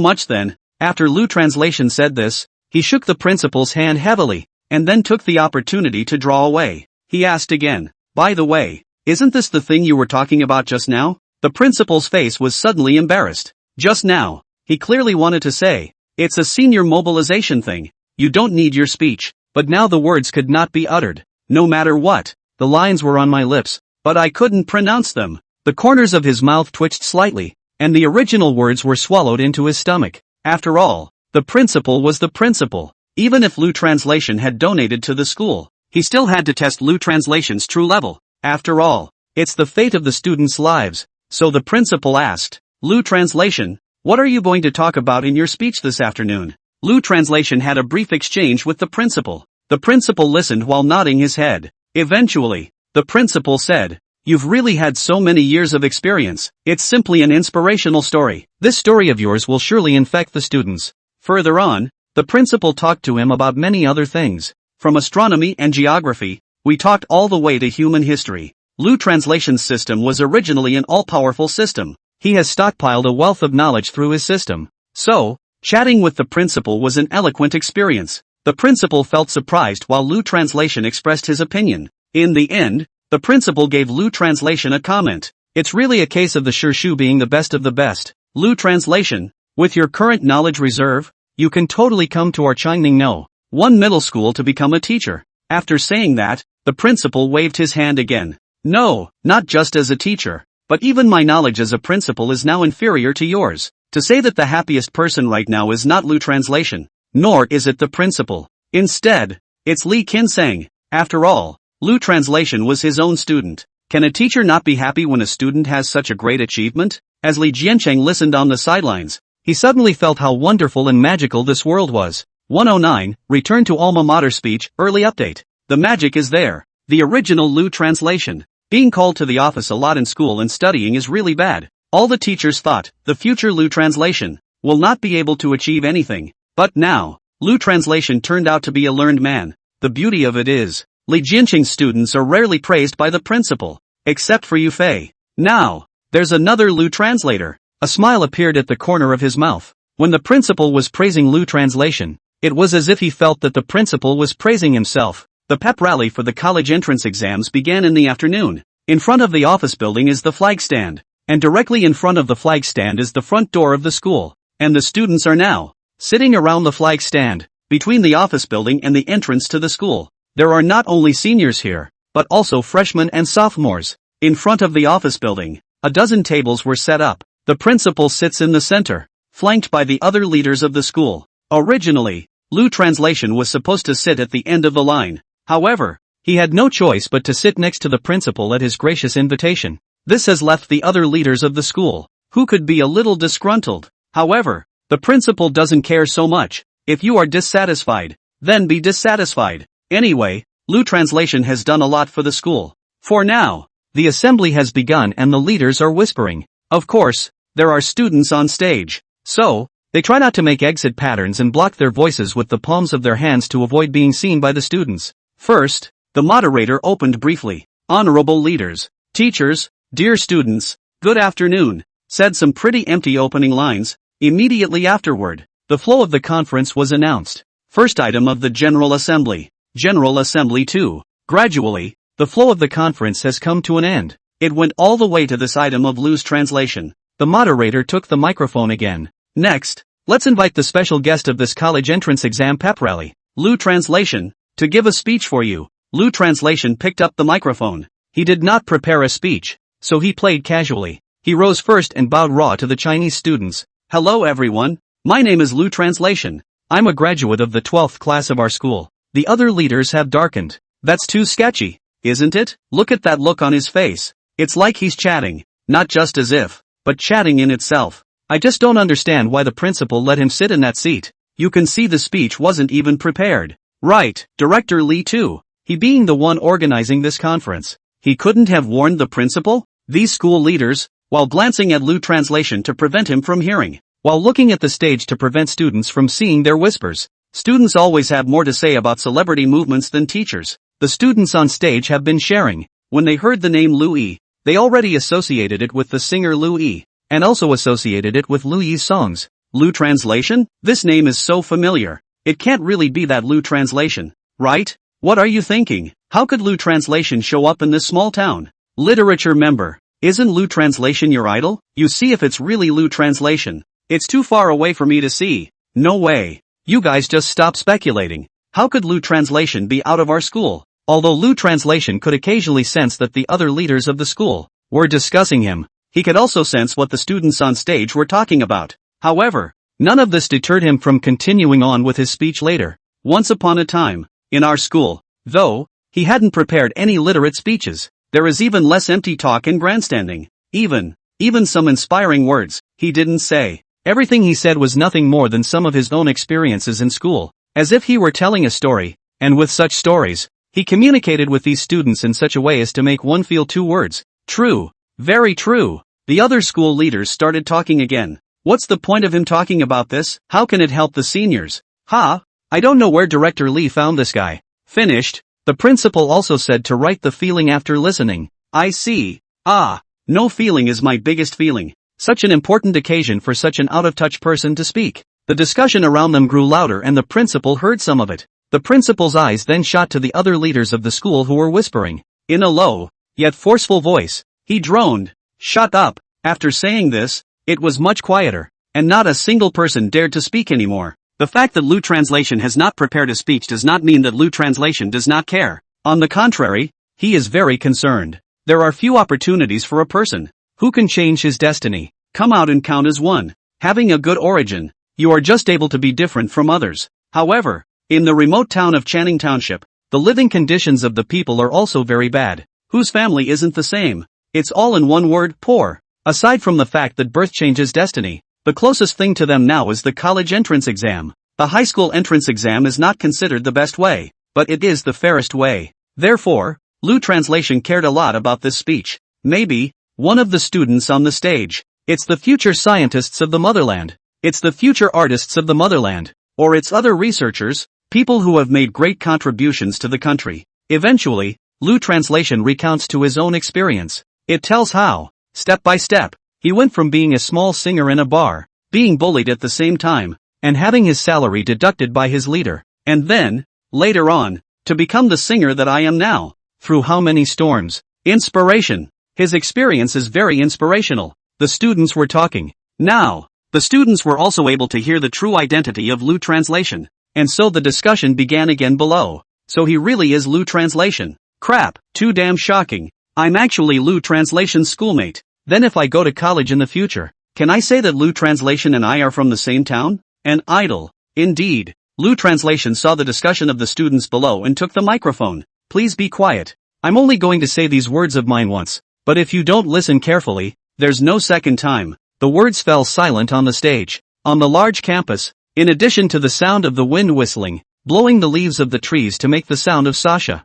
much then. After Lu Translation said this, he shook the principal's hand heavily, and then took the opportunity to draw away. He asked again, by the way, isn't this the thing you were talking about just now? The principal's face was suddenly embarrassed. Just now, he clearly wanted to say, it's a senior mobilization thing. You don't need your speech. But now the words could not be uttered. No matter what, the lines were on my lips, but I couldn't pronounce them. The corners of his mouth twitched slightly, and the original words were swallowed into his stomach. After all, the principal was the principal. Even if Lu Translation had donated to the school, he still had to test Lu Translation's true level. After all, it's the fate of the students' lives. So the principal asked, Lu Translation, what are you going to talk about in your speech this afternoon? Lu Translation had a brief exchange with the principal. The principal listened while nodding his head. Eventually, the principal said, you've really had so many years of experience. It's simply an inspirational story. This story of yours will surely infect the students. Further on, the principal talked to him about many other things. From astronomy and geography, we talked all the way to human history. Lu Translation's system was originally an all-powerful system. He has stockpiled a wealth of knowledge through his system. So, chatting with the principal was an eloquent experience. The principal felt surprised while Lu Translation expressed his opinion. In the end, the principal gave Lu Translation a comment. It's really a case of the Shirshu being the best of the best. Lu Translation, with your current knowledge reserve, you can totally come to our Changning No. 1 middle school to become a teacher. After saying that, the principal waved his hand again. No, not just as a teacher, but even my knowledge as a principal is now inferior to yours. To say that the happiest person right now is not Lu Translation, nor is it the principal. Instead, it's Li Qinsang. After all, Lu Translation was his own student. Can a teacher not be happy when a student has such a great achievement? As Li Jiancheng listened on the sidelines, he suddenly felt how wonderful and magical this world was. 109, Return to Alma Mater speech, early update. The magic is there. The original Lu Translation. Being called to the office a lot in school and studying is really bad. All the teachers thought, the future Lu Translation will not be able to achieve anything. But now, Lu Translation turned out to be a learned man. The beauty of it is, Li Jianqing's students are rarely praised by the principal, except for Yu Fei. Now, there's another Lu Translator. A smile appeared at the corner of his mouth. When the principal was praising Lu Translation, it was as if he felt that the principal was praising himself. The pep rally for the college entrance exams began in the afternoon. In front of the office building is the flag stand, and directly in front of the flag stand is the front door of the school, and the students are now sitting around the flag stand, between the office building and the entrance to the school. There are not only seniors here, but also freshmen and sophomores. In front of the office building, a dozen tables were set up. The principal sits in the center, flanked by the other leaders of the school. Originally, Lu Translation was supposed to sit at the end of the line. However, he had no choice but to sit next to the principal at his gracious invitation. This has left the other leaders of the school, who could be a little disgruntled. However, the principal doesn't care so much. If you are dissatisfied, then be dissatisfied. Anyway, Lu Translation has done a lot for the school. For now, the assembly has begun and the leaders are whispering. Of course, there are students on stage. So, they try not to make exit patterns and block their voices with the palms of their hands to avoid being seen by the students. First, the moderator opened briefly. Honorable leaders, teachers, dear students, good afternoon, said some pretty empty opening lines. Immediately afterward, the flow of the conference was announced. First item of the General Assembly. General Assembly 2. Gradually, the flow of the conference has come to an end. It went all the way to this item of Lu's translation. The moderator took the microphone again. Next, let's invite the special guest of this college entrance exam pep rally, Lu Translation, to give a speech for you. Lu Translation picked up the microphone. He did not prepare a speech, so he played casually. He rose first and bowed raw to the Chinese students. Hello everyone, my name is Lu Translation. I'm a graduate of the 12th class of our school. The other leaders have darkened. That's too sketchy, isn't it? Look at that look on his face. It's like he's chatting, not just as if, but chatting in itself. I just don't understand why the principal let him sit in that seat. You can see the speech wasn't even prepared. Right, Director Lee too. He being the one organizing this conference. He couldn't have warned the principal? These school leaders, while glancing at Lu translation to prevent him from hearing, while looking at the stage to prevent students from seeing their whispers. Students always have more to say about celebrity movements than teachers. The students on stage have been sharing. When they heard the name Lu Yi, they already associated it with the singer Lu Yi, and also associated it with Lu Yi's songs. Lu translation? This name is so familiar. It can't really be that Lu translation, right? What are you thinking? How could Lu translation show up in this small town? Literature member, isn't Lu translation your idol? You see if it's really Lu translation. It's too far away for me to see. No way. You guys just stop speculating. How could Lu translation be out of our school? Although Lu translation could occasionally sense that the other leaders of the school were discussing him, he could also sense what the students on stage were talking about. However, none of this deterred him from continuing on with his speech later. Once upon a time, in our school, though, he hadn't prepared any literate speeches. There is even less empty talk and grandstanding. Even some inspiring words, he didn't say. Everything he said was nothing more than some of his own experiences in school, as if he were telling a story, and with such stories, he communicated with these students in such a way as to make one feel 2 words. True. Very true. The other school leaders started talking again. What's the point of him talking about this? How can it help the seniors? I don't know where Director Lee found this guy. Finished. The principal also said to write the feeling after listening. I see. No feeling is my biggest feeling. Such an important occasion for such an out-of-touch person to speak. The discussion around them grew louder and the principal heard some of it. The principal's eyes then shot to the other leaders of the school who were whispering. In a low, yet forceful voice, he droned, "Shut up." After saying this, it was much quieter, and not a single person dared to speak anymore. The fact that Lu translation has not prepared a speech does not mean that Lu translation does not care. On the contrary, he is very concerned. There are few opportunities for a person who can change his destiny, come out and count as one. Having a good origin, you are just able to be different from others. However, in the remote town of Channing Township, the living conditions of the people are also very bad. Whose family isn't the same? It's all in one word, poor. Aside from the fact that birth changes destiny, the closest thing to them now is the college entrance exam. The high school entrance exam is not considered the best way, but it is the fairest way. Therefore, Lu translation cared a lot about this speech. Maybe, one of the students on the stage. It's the future scientists of the motherland. It's the future artists of the motherland. Or it's other researchers, people who have made great contributions to the country. Eventually, Lu translation recounts to his own experience. It tells how, step by step, he went from being a small singer in a bar, being bullied at the same time, and having his salary deducted by his leader, and then, later on, to become the singer that I am now. Through how many storms? Inspiration. His experience is very inspirational. The students were talking. Now, the students were also able to hear the true identity of Lu translation, and so the discussion began again below. So he really is Lu translation. Crap, too damn shocking. I'm actually Lu translation's schoolmate. Then if I go to college in the future, can I say that Lu translation and I are from the same town? An idol. Indeed. Lu translation saw the discussion of the students below and took the microphone. Please be quiet. I'm only going to say these words of mine once, but if you don't listen carefully, there's no second time. The words fell silent on the stage. On the large campus, in addition to the sound of the wind whistling, blowing the leaves of the trees to make the sound of Sasha,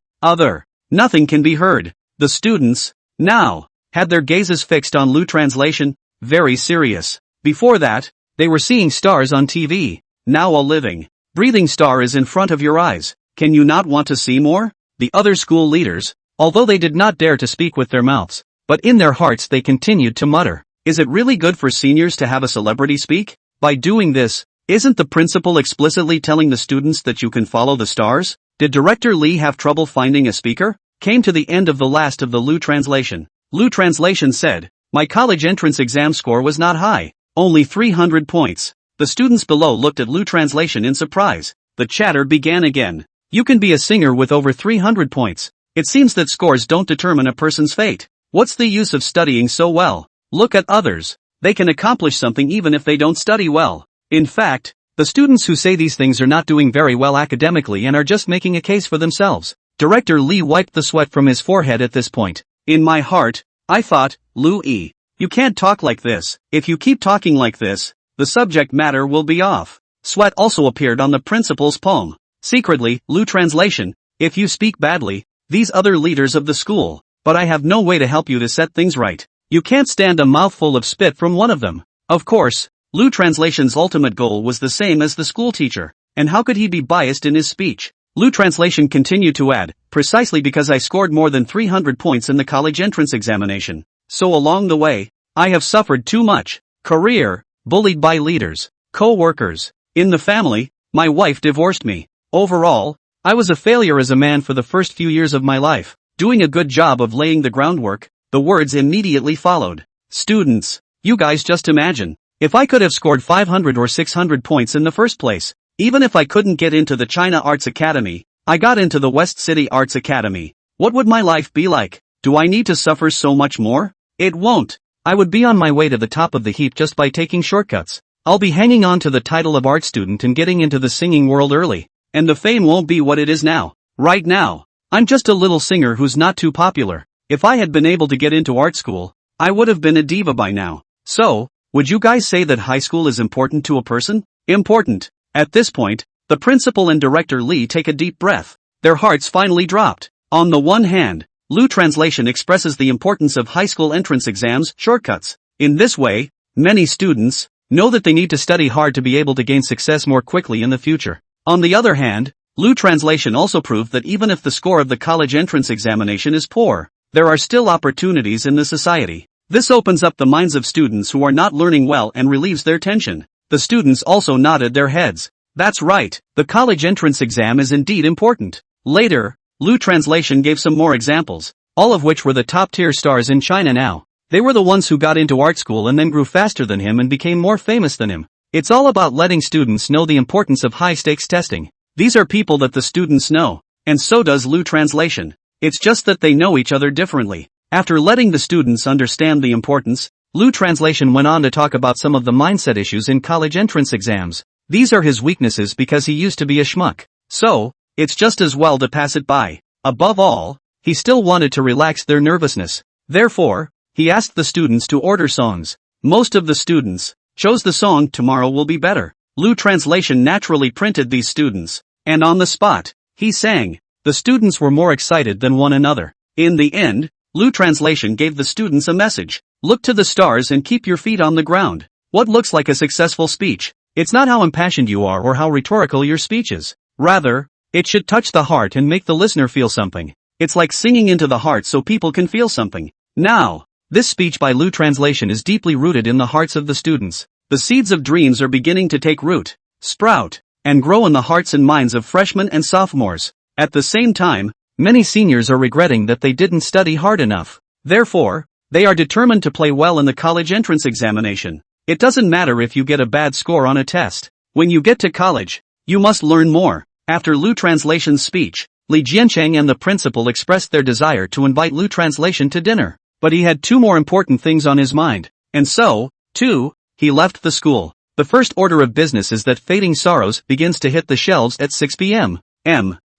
nothing can be heard. The students, now, had their gazes fixed on Lu translation, very serious. Before that, they were seeing stars on TV. Now a living, breathing star is in front of your eyes. Can you not want to see more? The other school leaders, although they did not dare to speak with their mouths, but in their hearts they continued to mutter, is it really good for seniors to have a celebrity speak? By doing this, isn't the principal explicitly telling the students that you can follow the stars? Did Director Lee have trouble finding a speaker? Came to the end of the last of the Lu translation. Lu translation said, my college entrance exam score was not high, only 300 points. The students below looked at Lu translation in surprise. The chatter began again. You can be a singer with over 300 points. It seems that scores don't determine a person's fate. What's the use of studying so well? Look at others. They can accomplish something even if they don't study well. In fact, the students who say these things are not doing very well academically and are just making a case for themselves. Director Lee wiped the sweat from his forehead at this point. In my heart, I thought, Lu-ee, you can't talk like this. If you keep talking like this, the subject matter will be off. Sweat also appeared on the principal's palm. Secretly, Lu translation, if you speak badly, these other leaders of the school, but I have no way to help you to set things right. You can't stand a mouthful of spit from one of them. Of course, Lu translation's ultimate goal was the same as the school teacher, and how could he be biased in his speech? Lu translation continued to add, precisely because I scored more than 300 points in the college entrance examination. So along the way, I have suffered too much. Career, bullied by leaders, co-workers. In the family, my wife divorced me. Overall, I was a failure as a man for the first few years of my life. Doing a good job of laying the groundwork, the words immediately followed. Students, you guys just imagine. If I could have scored 500 or 600 points in the first place, even if I couldn't get into the China Arts Academy, I got into the West City Arts Academy. What would my life be like? Do I need to suffer so much more? It won't. I would be on my way to the top of the heap just by taking shortcuts. I'll be hanging on to the title of art student and getting into the singing world early. And the fame won't be what it is now. Right now, I'm just a little singer who's not too popular. If I had been able to get into art school, I would have been a diva by now. So, would you guys say that high school is important to a person? Important. At this point, the principal and director Lee take a deep breath. Their hearts finally dropped. On the one hand, Lu translation expresses the importance of high school entrance exams shortcuts. In this way, many students know that they need to study hard to be able to gain success more quickly in the future. On the other hand, Lu translation also proved that even if the score of the college entrance examination is poor, there are still opportunities in the society. This opens up the minds of students who are not learning well and relieves their tension. The students also nodded their heads. That's right, the college entrance exam is indeed important. Later, Lu translation gave some more examples, all of which were the top-tier stars in China now. They were the ones who got into art school and then grew faster than him and became more famous than him. It's all about letting students know the importance of high-stakes testing. These are people that the students know, and so does Lu translation. It's just that they know each other differently. After letting the students understand the importance, Lu translation went on to talk about some of the mindset issues in college entrance exams. These are his weaknesses because he used to be a schmuck. So, it's just as well to pass it by. Above all, he still wanted to relax their nervousness. Therefore, he asked the students to order songs. Most of the students chose the song Tomorrow Will Be Better. Lu translation naturally printed these students, and on the spot, he sang. The students were more excited than one another. In the end, Lu translation gave the students a message. Look to the stars and keep your feet on the ground. What looks like a successful speech? It's not how impassioned you are or how rhetorical your speech is. Rather, it should touch the heart and make the listener feel something. It's like singing into the heart so people can feel something. Now, this speech by Lu translation is deeply rooted in the hearts of the students. The seeds of dreams are beginning to take root, sprout, and grow in the hearts and minds of freshmen and sophomores. At the same time, many seniors are regretting that they didn't study hard enough. Therefore, they are determined to play well in the college entrance examination. It doesn't matter if you get a bad score on a test. When you get to college, you must learn more. After Lu translation's speech, Li Jiancheng and the principal expressed their desire to invite Lu translation to dinner. But he had two more important things on his mind. And so, too, he left the school. The first order of business is that Fading Sorrows begins to hit the shelves at 6 p.m.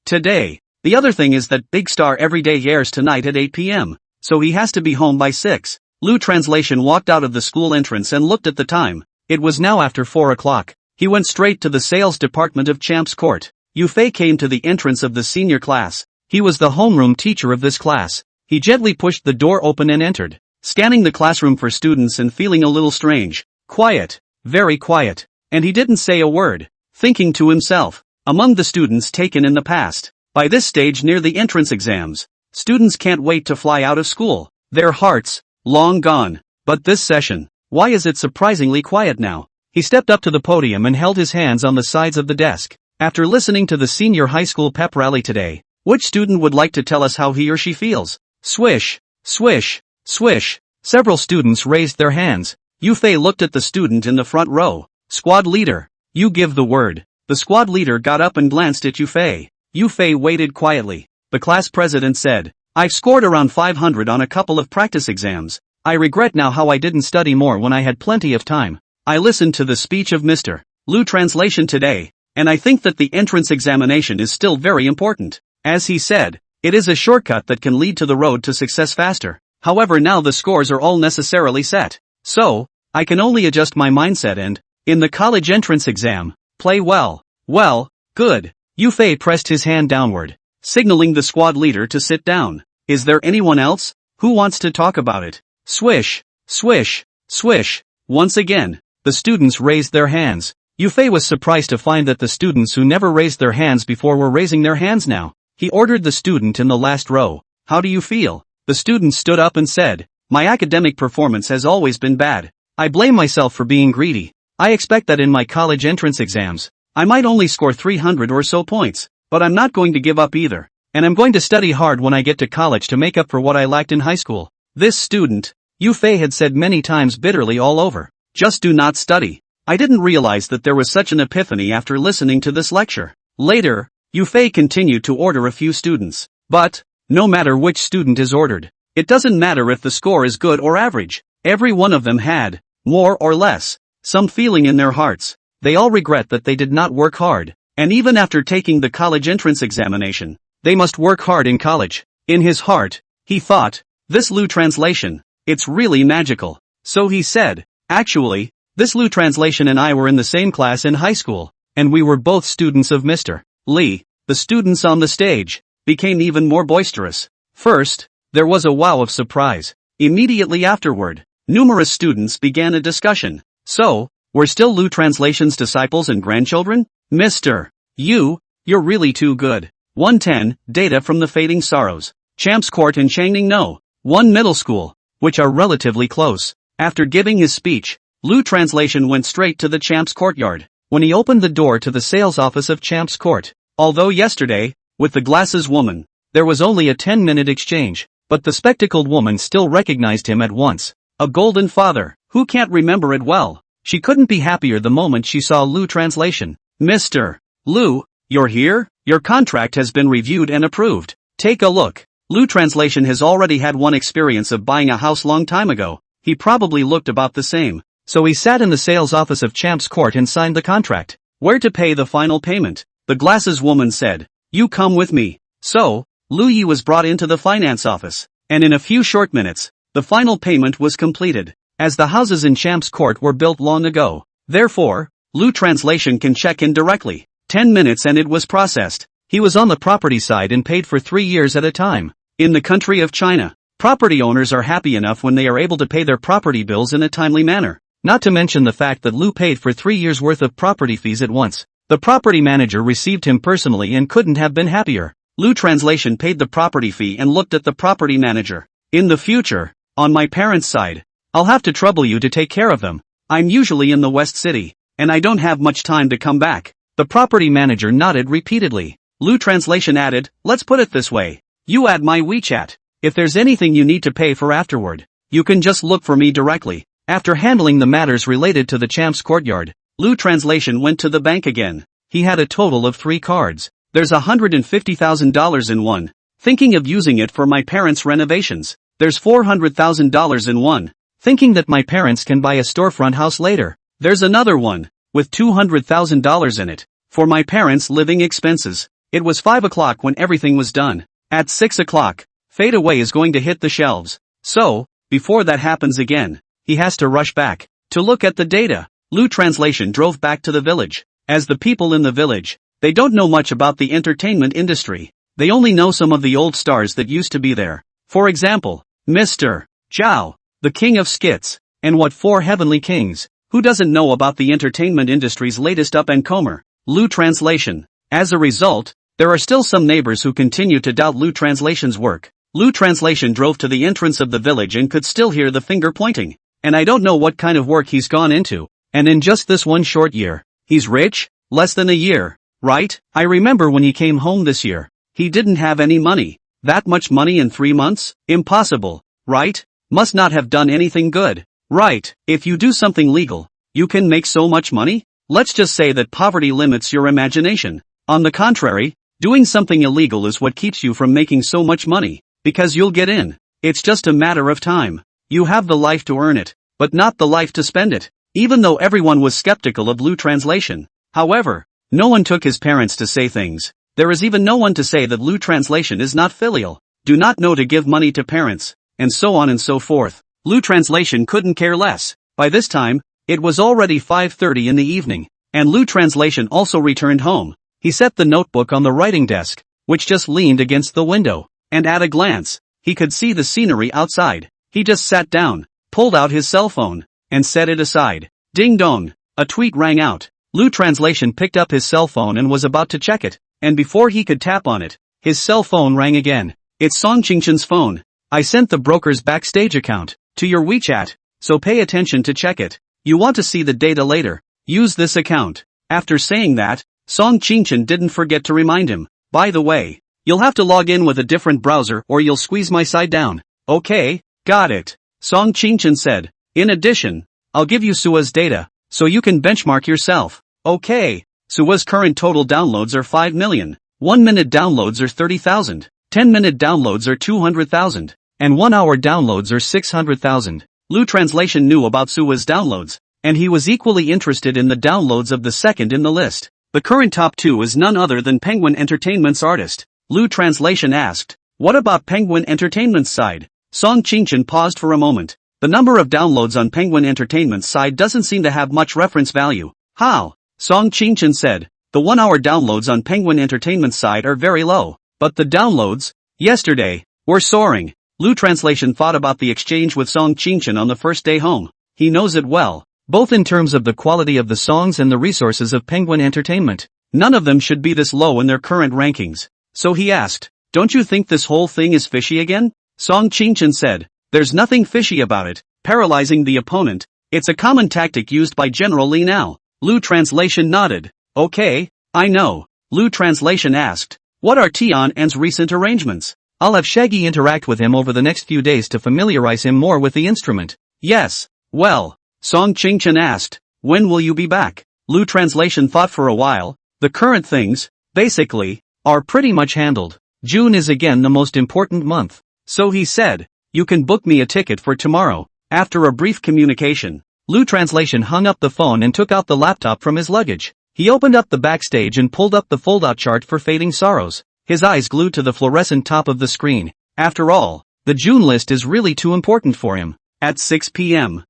Today. The other thing is that Big Star Everyday airs tonight at 8 p.m. So he has to be home by 6. Lu translation walked out of the school entrance and looked at the time. It was now after 4 o'clock. He went straight to the sales department of Champ's Court. Yu Fei came to the entrance of the senior class. He was the homeroom teacher of this class. He gently pushed the door open and entered, scanning the classroom for students and feeling a little strange. Quiet, very quiet, and he didn't say a word, thinking to himself. Among the students taken in the past, by this stage near the entrance exams, students can't wait to fly out of school. Their hearts, long gone. But this session, why is it surprisingly quiet now? He stepped up to the podium and held his hands on the sides of the desk. After listening to the senior high school pep rally today, which student would like to tell us how he or she feels? Swish, swish, swish. Several students raised their hands. Yu Fei looked at the student in the front row. Squad leader, you give the word. The squad leader got up and glanced at Yu Fei. Yu Fei waited quietly. The class president said, I've scored around 500 on a couple of practice exams. I regret now how I didn't study more when I had plenty of time. I listened to the speech of Mr. Lu translation today, and I think that the entrance examination is still very important. As he said, it is a shortcut that can lead to the road to success faster. However, now the scores are all necessarily set. So, I can only adjust my mindset and, in the college entrance exam, play well. Well, good. Yufei pressed his hand downward, signaling the squad leader to sit down. Is there anyone else who wants to talk about it? Swish, swish, swish. Once again, the students raised their hands. Yufei was surprised to find that the students who never raised their hands before were raising their hands now. He ordered the student in the last row. How do you feel? The student stood up and said, my academic performance has always been bad. I blame myself for being greedy. I expect that in my college entrance exams, I might only score 300 or so points, but I'm not going to give up either, and I'm going to study hard when I get to college to make up for what I lacked in high school. This student, Yufei had said many times bitterly all over, just do not study. I didn't realize that there was such an epiphany after listening to this lecture. Later, Yufei continued to order a few students, but, no matter which student is ordered, it doesn't matter if the score is good or average, every one of them had, more or less, some feeling in their hearts. They all regret that they did not work hard, and even after taking the college entrance examination, they must work hard in college. In his heart, he thought, this Lu translation, it's really magical. So he said, actually, this Lu translation and I were in the same class in high school, and we were both students of Mr. Li. The students on the stage became even more boisterous. First, there was a wow of surprise. Immediately afterward, numerous students began a discussion. So, we're still Lu translation's disciples and grandchildren? Mr. You're really too good. 110, data from the Fading Sorrows, Champs Court and Changning No. 1 Middle School, which are relatively close. After giving his speech, Lu translation went straight to the Champs Courtyard. When he opened the door to the sales office of Champs Court, although yesterday, with the glasses woman, there was only a 10-minute exchange, but the spectacled woman still recognized him at once. A golden father, who can't remember it well. She couldn't be happier the moment she saw Lu translation. Mr. Lu, you're here? Your contract has been reviewed and approved. Take a look. Lu translation has already had one experience of buying a house long time ago. He probably looked about the same. So he sat in the sales office of Champs Court and signed the contract. Where to pay the final payment? The glasses woman said. You come with me. So, Lu Yi was brought into the finance office, and in a few short minutes, the final payment was completed. As the houses in Champs Court were built long ago, therefore, Lu translation can check in directly. 10 minutes and it was processed. He was on the property side and paid for 3 years at a time. In the country of China, property owners are happy enough when they are able to pay their property bills in a timely manner. Not to mention the fact that Lu paid for 3 years worth of property fees at once. The property manager received him personally and couldn't have been happier. Lu translation paid the property fee and looked at the property manager. In the future, on my parents' side, I'll have to trouble you to take care of them. I'm usually in the West City, and I don't have much time to come back. The property manager nodded repeatedly. Lu translation added, let's put it this way. You add my WeChat. If there's anything you need to pay for afterward, you can just look for me directly. After handling the matters related to the Champs Courtyard, Lu translation went to the bank again. He had a total of 3 cards. There's $150,000 in one. Thinking of using it for my parents' renovations. There's $400,000 in one. Thinking that my parents can buy a storefront house later. There's another one, with $200,000 in it, for my parents' living expenses. It was 5 o'clock when everything was done. At 6 o'clock, Fade Away is going to hit the shelves. So, before that happens again, he has to rush back to look at the data. Lu translation drove back to the village. As the people in the village, they don't know much about the entertainment industry. They only know some of the old stars that used to be there. For example, Mr. Zhao, the king of skits, and what 4 heavenly kings. Who doesn't know about the entertainment industry's latest up-and-comer, Lu translation? As a result, there are still some neighbors who continue to doubt Lu translation's work. Lu translation drove to the entrance of the village and could still hear the finger pointing. And I don't know what kind of work he's gone into. And in just this one short year, he's rich? Less than a year, right? I remember when he came home this year. He didn't have any money. That much money in 3 months? Impossible, right? Must not have done anything good. Right, if you do something legal, you can make so much money? Let's just say that poverty limits your imagination. On the contrary, doing something illegal is what keeps you from making so much money, because you'll get in. It's just a matter of time. You have the life to earn it, but not the life to spend it. Even though everyone was skeptical of Lu translation, however, no one took his parents to say things. There is even no one to say that Lu translation is not filial, do not know to give money to parents, and so on and so forth. Lu translation couldn't care less. By this time, it was already 5:30 in the evening, and Lu translation also returned home. He set the notebook on the writing desk, which just leaned against the window, and at a glance, he could see the scenery outside. He just sat down, pulled out his cell phone, and set it aside. Ding dong, a tweet rang out. Lu Translation picked up his cell phone and was about to check it, and before he could tap on it, his cell phone rang again. It's Song Qingchen's phone. I sent the broker's backstage account to your WeChat, so pay attention to check it. You want to see the data later, use this account. After saying that, Song Qingchen didn't forget to remind him, by the way, you'll have to log in with a different browser or you'll squeeze my side down. Okay, got it, Song Qingchen said. In addition, I'll give you Sua's data, so you can benchmark yourself. Okay, Sua's current total downloads are 5 million, 1-minute downloads are 30,000, 10-minute downloads are 200,000, and 1-hour downloads are 600,000. Lu Translation knew about Sua's downloads, and he was equally interested in the downloads of the second in the list. The current top 2 is none other than Penguin Entertainment's artist. Lu Translation asked, what about Penguin Entertainment's side? Song Qingchen paused for a moment. The number of downloads on Penguin Entertainment's side doesn't seem to have much reference value. How? Song Qingchen said, the 1-hour downloads on Penguin Entertainment's side are very low, but the downloads, yesterday, were soaring. Lu Translation thought about the exchange with Song Qingchen on the first day home. He knows it well, both in terms of the quality of the songs and the resources of Penguin Entertainment. None of them should be this low in their current rankings. So he asked, don't you think this whole thing is fishy again? Song Qingchen said, there's nothing fishy about it, paralyzing the opponent. It's a common tactic used by General Li now. Lu Translation nodded. Okay, I know. Lu Translation asked, what are Tian An's recent arrangements? I'll have Shaggy interact with him over the next few days to familiarize him more with the instrument. Yes, well, Song Qingchen asked, when will you be back? Lu Translation thought for a while. The current things, basically, are pretty much handled. June is again the most important month. So he said, you can book me a ticket for tomorrow. After a brief communication, Lu Translation hung up the phone and took out the laptop from his luggage. He opened up the backstage and pulled up the fold-out chart for Fading Sorrows, his eyes glued to the fluorescent top of the screen. After all, the June list is really too important for him. At 6 p.m.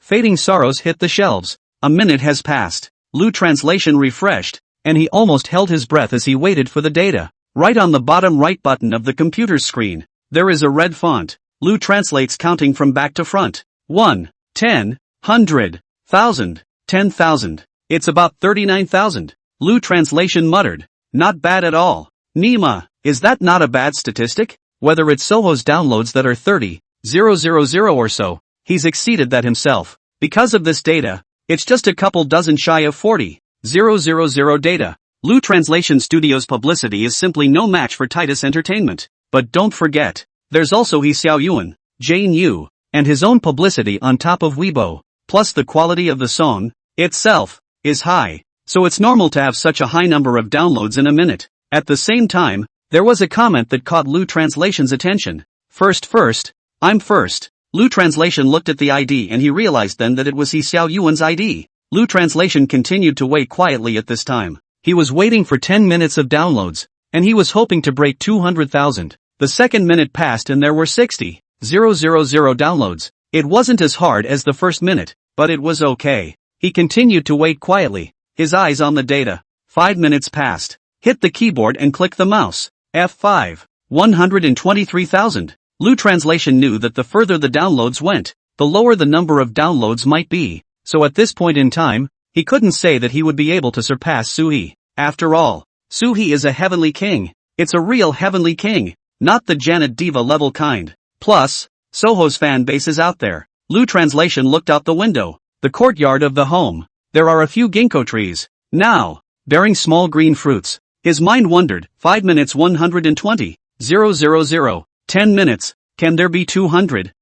Fading Sorrows hit the shelves. A minute has passed. Lu Translation refreshed, and he almost held his breath as he waited for the data. Right on the bottom right button of the computer's screen, there is a red font. Lu translates counting from back to front. 1, 10, 100, 1,000, 10,000. It's about 39,000. Lu Translation muttered. Not bad at all. Nima, is that not a bad statistic? Whether it's Soho's downloads that are 30,000 or so, he's exceeded that himself. Because of this data, it's just a couple dozen shy of 40,000 data. Lu Translation Studios' publicity is simply no match for Titus Entertainment. But don't forget, there's also He Xiaoyuan, Jane Yu, and his own publicity on top of Weibo. Plus the quality of the song, itself, is high. So it's normal to have such a high number of downloads in a minute. At the same time, there was a comment that caught Lu Translation's attention. First, I'm first. Lu Translation looked at the ID and he realized then that it was He Xiaoyuan's ID. Lu Translation continued to wait quietly at this time. He was waiting for 10 minutes of downloads, and he was hoping to break 200,000. The second minute passed and there were 60,000 downloads. It wasn't as hard as the first minute, but it was okay. He continued to wait quietly, his eyes on the data. 5 minutes passed. Hit the keyboard and click the mouse. F5. 123,000. Lu Translation knew that the further the downloads went, the lower the number of downloads might be. So at this point in time, he couldn't say that he would be able to surpass Suhi. After all, Suhi is a heavenly king. It's a real heavenly king, not the Janet Diva level kind. Plus, Soho's fan base is out there. Lu Translation looked out the window. The courtyard of the home. There are a few ginkgo trees, now, bearing small green fruits. His mind wondered, 5 minutes 120,000. 10 minutes, can there be 200,000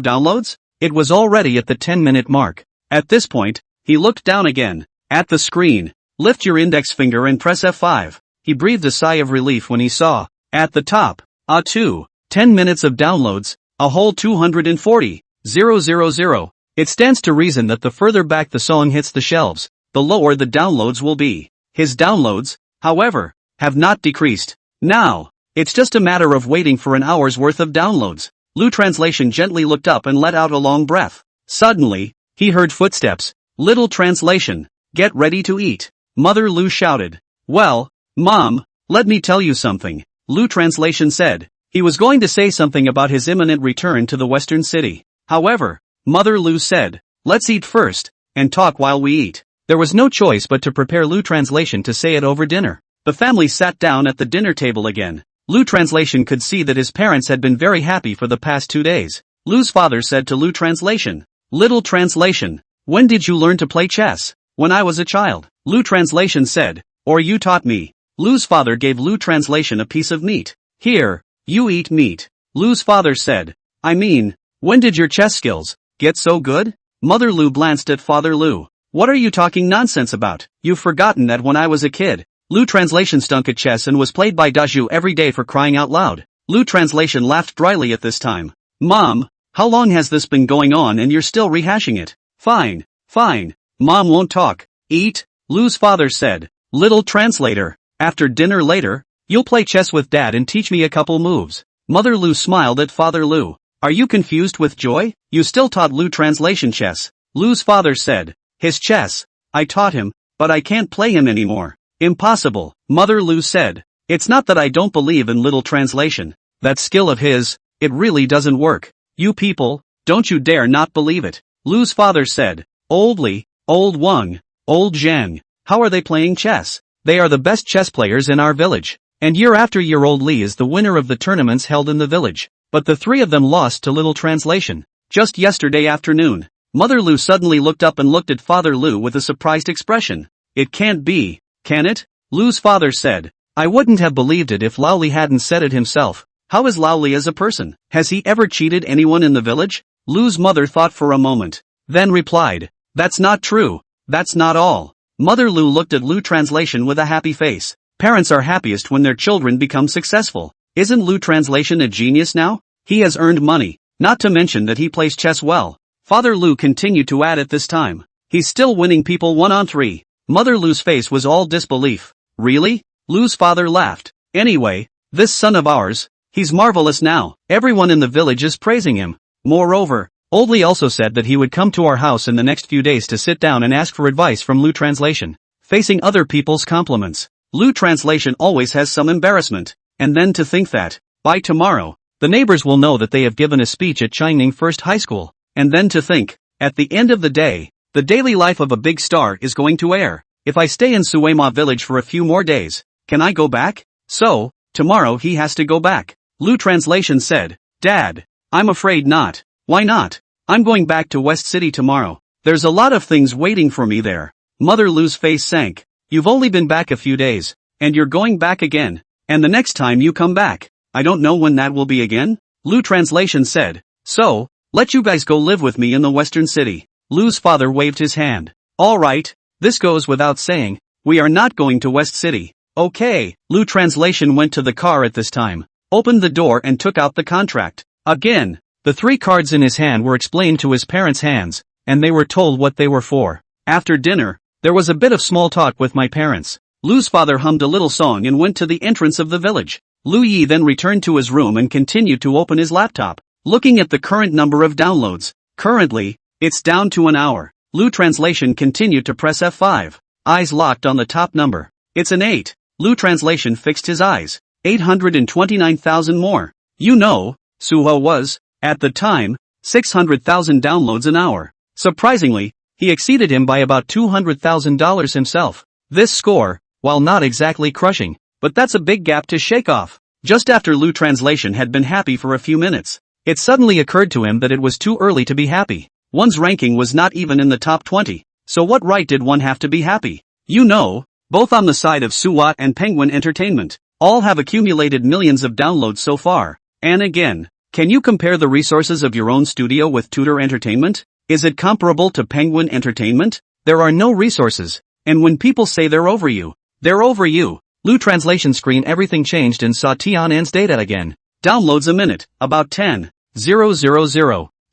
downloads? It was already at the 10-minute mark. At this point, he looked down again, at the screen. Lift your index finger and press F5. He breathed a sigh of relief when he saw, at the top, 10 minutes of downloads, a whole 240,000. It stands to reason that the further back the song hits the shelves, the lower the downloads will be. His downloads, however, have not decreased. Now, it's just a matter of waiting for an hour's worth of downloads. Lu Translation gently looked up and let out a long breath. Suddenly, he heard footsteps. Little translation. Get ready to eat. Mother Lu shouted. Well, Mom, let me tell you something, Lu translation said. He was going to say something about his imminent return to the Western city. However, Mother Lu said, let's eat first, and talk while we eat. There was no choice but to prepare Lu translation to say it over dinner. The family sat down at the dinner table again. Lu translation could see that his parents had been very happy for the past 2 days. Lu's father said to Lu translation, little translation, when did you learn to play chess? When I was a child, Lu translation said, or you taught me. Lu's father gave Lu translation a piece of meat. Here, you eat meat. Lu's father said, I mean, when did your chess skills get so good? Mother Lu glanced at Father Lu. What are you talking nonsense about? You've forgotten that when I was a kid, Lu translation stunk at chess and was played by Daju every day for crying out loud. Lu translation laughed dryly at this time. Mom, how long has this been going on and you're still rehashing it? Fine, fine. Mom won't talk. Eat, Lu's father said. Little translator, after dinner later, you'll play chess with Dad and teach me a couple moves. Mother Lu smiled at Father Lu. Are you confused with joy? You still taught Lu translation chess. Lu's father said. His chess. I taught him, but I can't play him anymore. Impossible, Mother Lu said. It's not that I don't believe in little translation. That skill of his, it really doesn't work. You people, don't you dare not believe it. Lu's father said. Old Li, Old Wang, Old Zhang, how are they playing chess? They are the best chess players in our village. And year after year Old Li is the winner of the tournaments held in the village. But the three of them lost to little translation. Just yesterday afternoon. Mother Lu suddenly looked up and looked at Father Lu with a surprised expression. It can't be, can it? Lu's father said. I wouldn't have believed it if Lao Li hadn't said it himself. How is Lao Li as a person? Has he ever cheated anyone in the village? Lu's mother thought for a moment. Then replied. That's not true. That's not all. Mother Lu looked at Lu translation with a happy face. Parents are happiest when their children become successful. Isn't Lu translation a genius now? He has earned money, not to mention that he plays chess well. Father Lu continued to add at this time. He's still winning people 1-on-3. Mother Lu's face was all disbelief. Really? Lu's father laughed. Anyway, this son of ours, he's marvelous now. Everyone in the village is praising him. Moreover, Old Li also said that he would come to our house in the next few days to sit down and ask for advice from Lu translation. Facing other people's compliments, Lu translation always has some embarrassment. And then to think that, by tomorrow, the neighbors will know that they have given a speech at Changning First High School. And then to think, at the end of the day, the daily life of a big star is going to air. If I stay in Suema village for a few more days, can I go back? So, tomorrow he has to go back. Lu translation said, Dad, I'm afraid not. Why not? I'm going back to West City tomorrow. There's a lot of things waiting for me there. Mother Lu's face sank. You've only been back a few days, and you're going back again. And the next time you come back, I don't know when that will be again. Lu translation said, so, let you guys go live with me in the Western City. Lu's father waved his hand. All right, this goes without saying, we are not going to West City. Okay, Lu translation went to the car at this time, opened the door and took out the contract. Again, the 3 cards in his hand were explained to his parents' hands, and they were told what they were for. After dinner, there was a bit of small talk with my parents. Lu's father hummed a little song and went to the entrance of the village. Lu Yi then returned to his room and continued to open his laptop, looking at the current number of downloads. Currently, it's down to an hour. Lu translation continued to press F5. Eyes locked on the top number. It's an 8. Lu translation fixed his eyes. 829,000 more. You know, Suho was, at the time, 600,000 downloads an hour. Surprisingly, he exceeded him by about $200,000 himself. This score, while not exactly crushing, but that's a big gap to shake off. Just after Lu translation had been happy for a few minutes, it suddenly occurred to him that it was too early to be happy. One's ranking was not even in the top 20, so what right did one have to be happy? You know, both on the side of Suwat and Penguin Entertainment, all have accumulated millions of downloads so far. And again, can you compare the resources of your own studio with Tutor Entertainment? Is it comparable to Penguin Entertainment? There are no resources, and when people say they're over you, they're over you. Lu translation screen everything changed and saw Tianan's data again. Downloads a minute, about 10,000.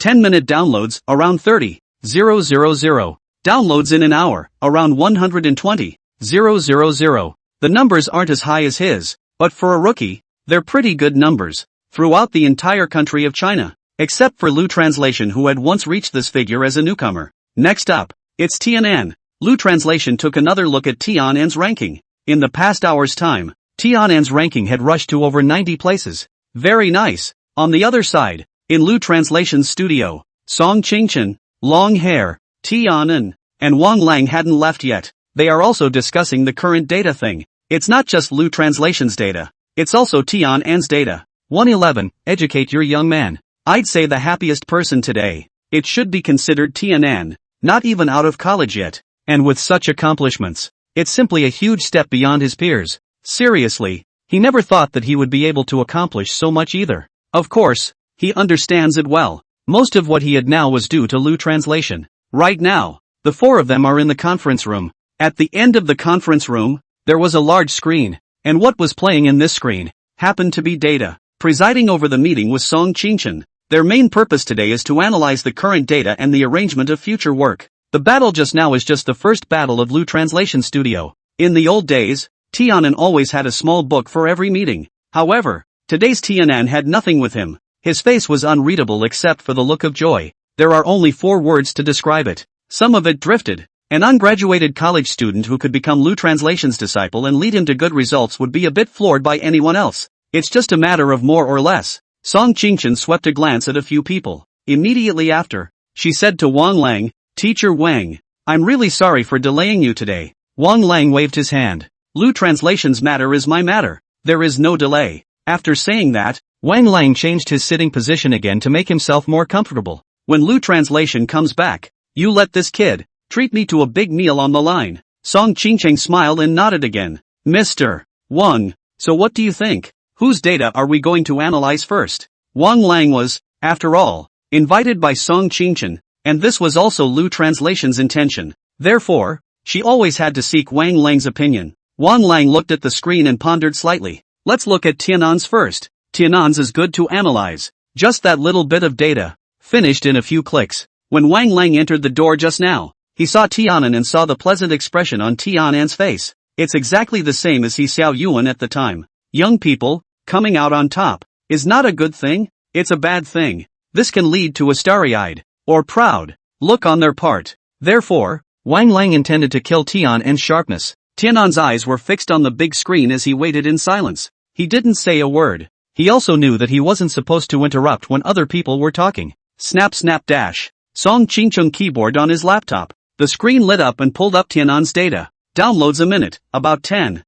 10-minute downloads, around 30,000. Downloads in an hour, around 120,000. The numbers aren't as high as his, but for a rookie, they're pretty good numbers. Throughout the entire country of China, except for Lu translation who had once reached this figure as a newcomer. Next up, it's Tianan. Lu Translation took another look at Tianan's ranking. In the past hour's time, Tianan's ranking had rushed to over 90 places. Very nice. On the other side, in Lu Translation's studio, Song Qingchen, long hair, Tianan, and Wang Lang hadn't left yet. They are also discussing the current data thing. It's not just Lu Translation's data. It's also Tianan's data. 111. Educate your young man. I'd say the happiest person today. It should be considered Tianan, not even out of college yet. And with such accomplishments, it's simply a huge step beyond his peers. Seriously, he never thought that he would be able to accomplish so much either. Of course, he understands it well. Most of what he had now was due to Lu Translation. Right now, the four of them are in the conference room. At the end of the conference room, there was a large screen, and what was playing in this screen happened to be data. Presiding over the meeting was Song Qingchen. Their main purpose today is to analyze the current data and the arrangement of future work. The battle just now is just the first battle of Lu Translation Studio. In the old days, Tianan always had a small book for every meeting. However, today's Tianan had nothing with him. His face was unreadable except for the look of joy. There are only 4 words to describe it. Some of it drifted. An ungraduated college student who could become Lu Translation's disciple and lead him to good results would be a bit floored by anyone else. It's just a matter of more or less. Song Qingchen swept a glance at a few people. Immediately after, she said to Wang Lang, "Teacher Wang, I'm really sorry for delaying you today." Wang Lang waved his hand. "Lu Translation's matter is my matter. There is no delay." After saying that, Wang Lang changed his sitting position again to make himself more comfortable. "When Lu Translation comes back, you let this kid treat me to a big meal on the line." Song Qingchen smiled and nodded again. "Mr. Wang, so what do you think? Whose data are we going to analyze first?" Wang Lang was, after all, invited by Song Qingchen, and this was also Lu Translation's intention. Therefore, she always had to seek Wang Lang's opinion. Wang Lang looked at the screen and pondered slightly. "Let's look at Tianan's first. Tianan's is good to analyze. Just that little bit of data. Finished in a few clicks." When Wang Lang entered the door just now, he saw Tianan and saw the pleasant expression on Tianan's face. It's exactly the same as he Xiao Yuan at the time. Young people, coming out on top, is not a good thing, it's a bad thing. This can lead to a starry-eyed, or proud, look on their part. Therefore, Wang Lang intended to kill Tianan's sharpness. Tianan's eyes were fixed on the big screen as he waited in silence. He didn't say a word. He also knew that he wasn't supposed to interrupt when other people were talking. Snap snap dash. Song Qingchen keyboard on his laptop. The screen lit up and pulled up Tianan's data. Downloads a minute, about 10,000.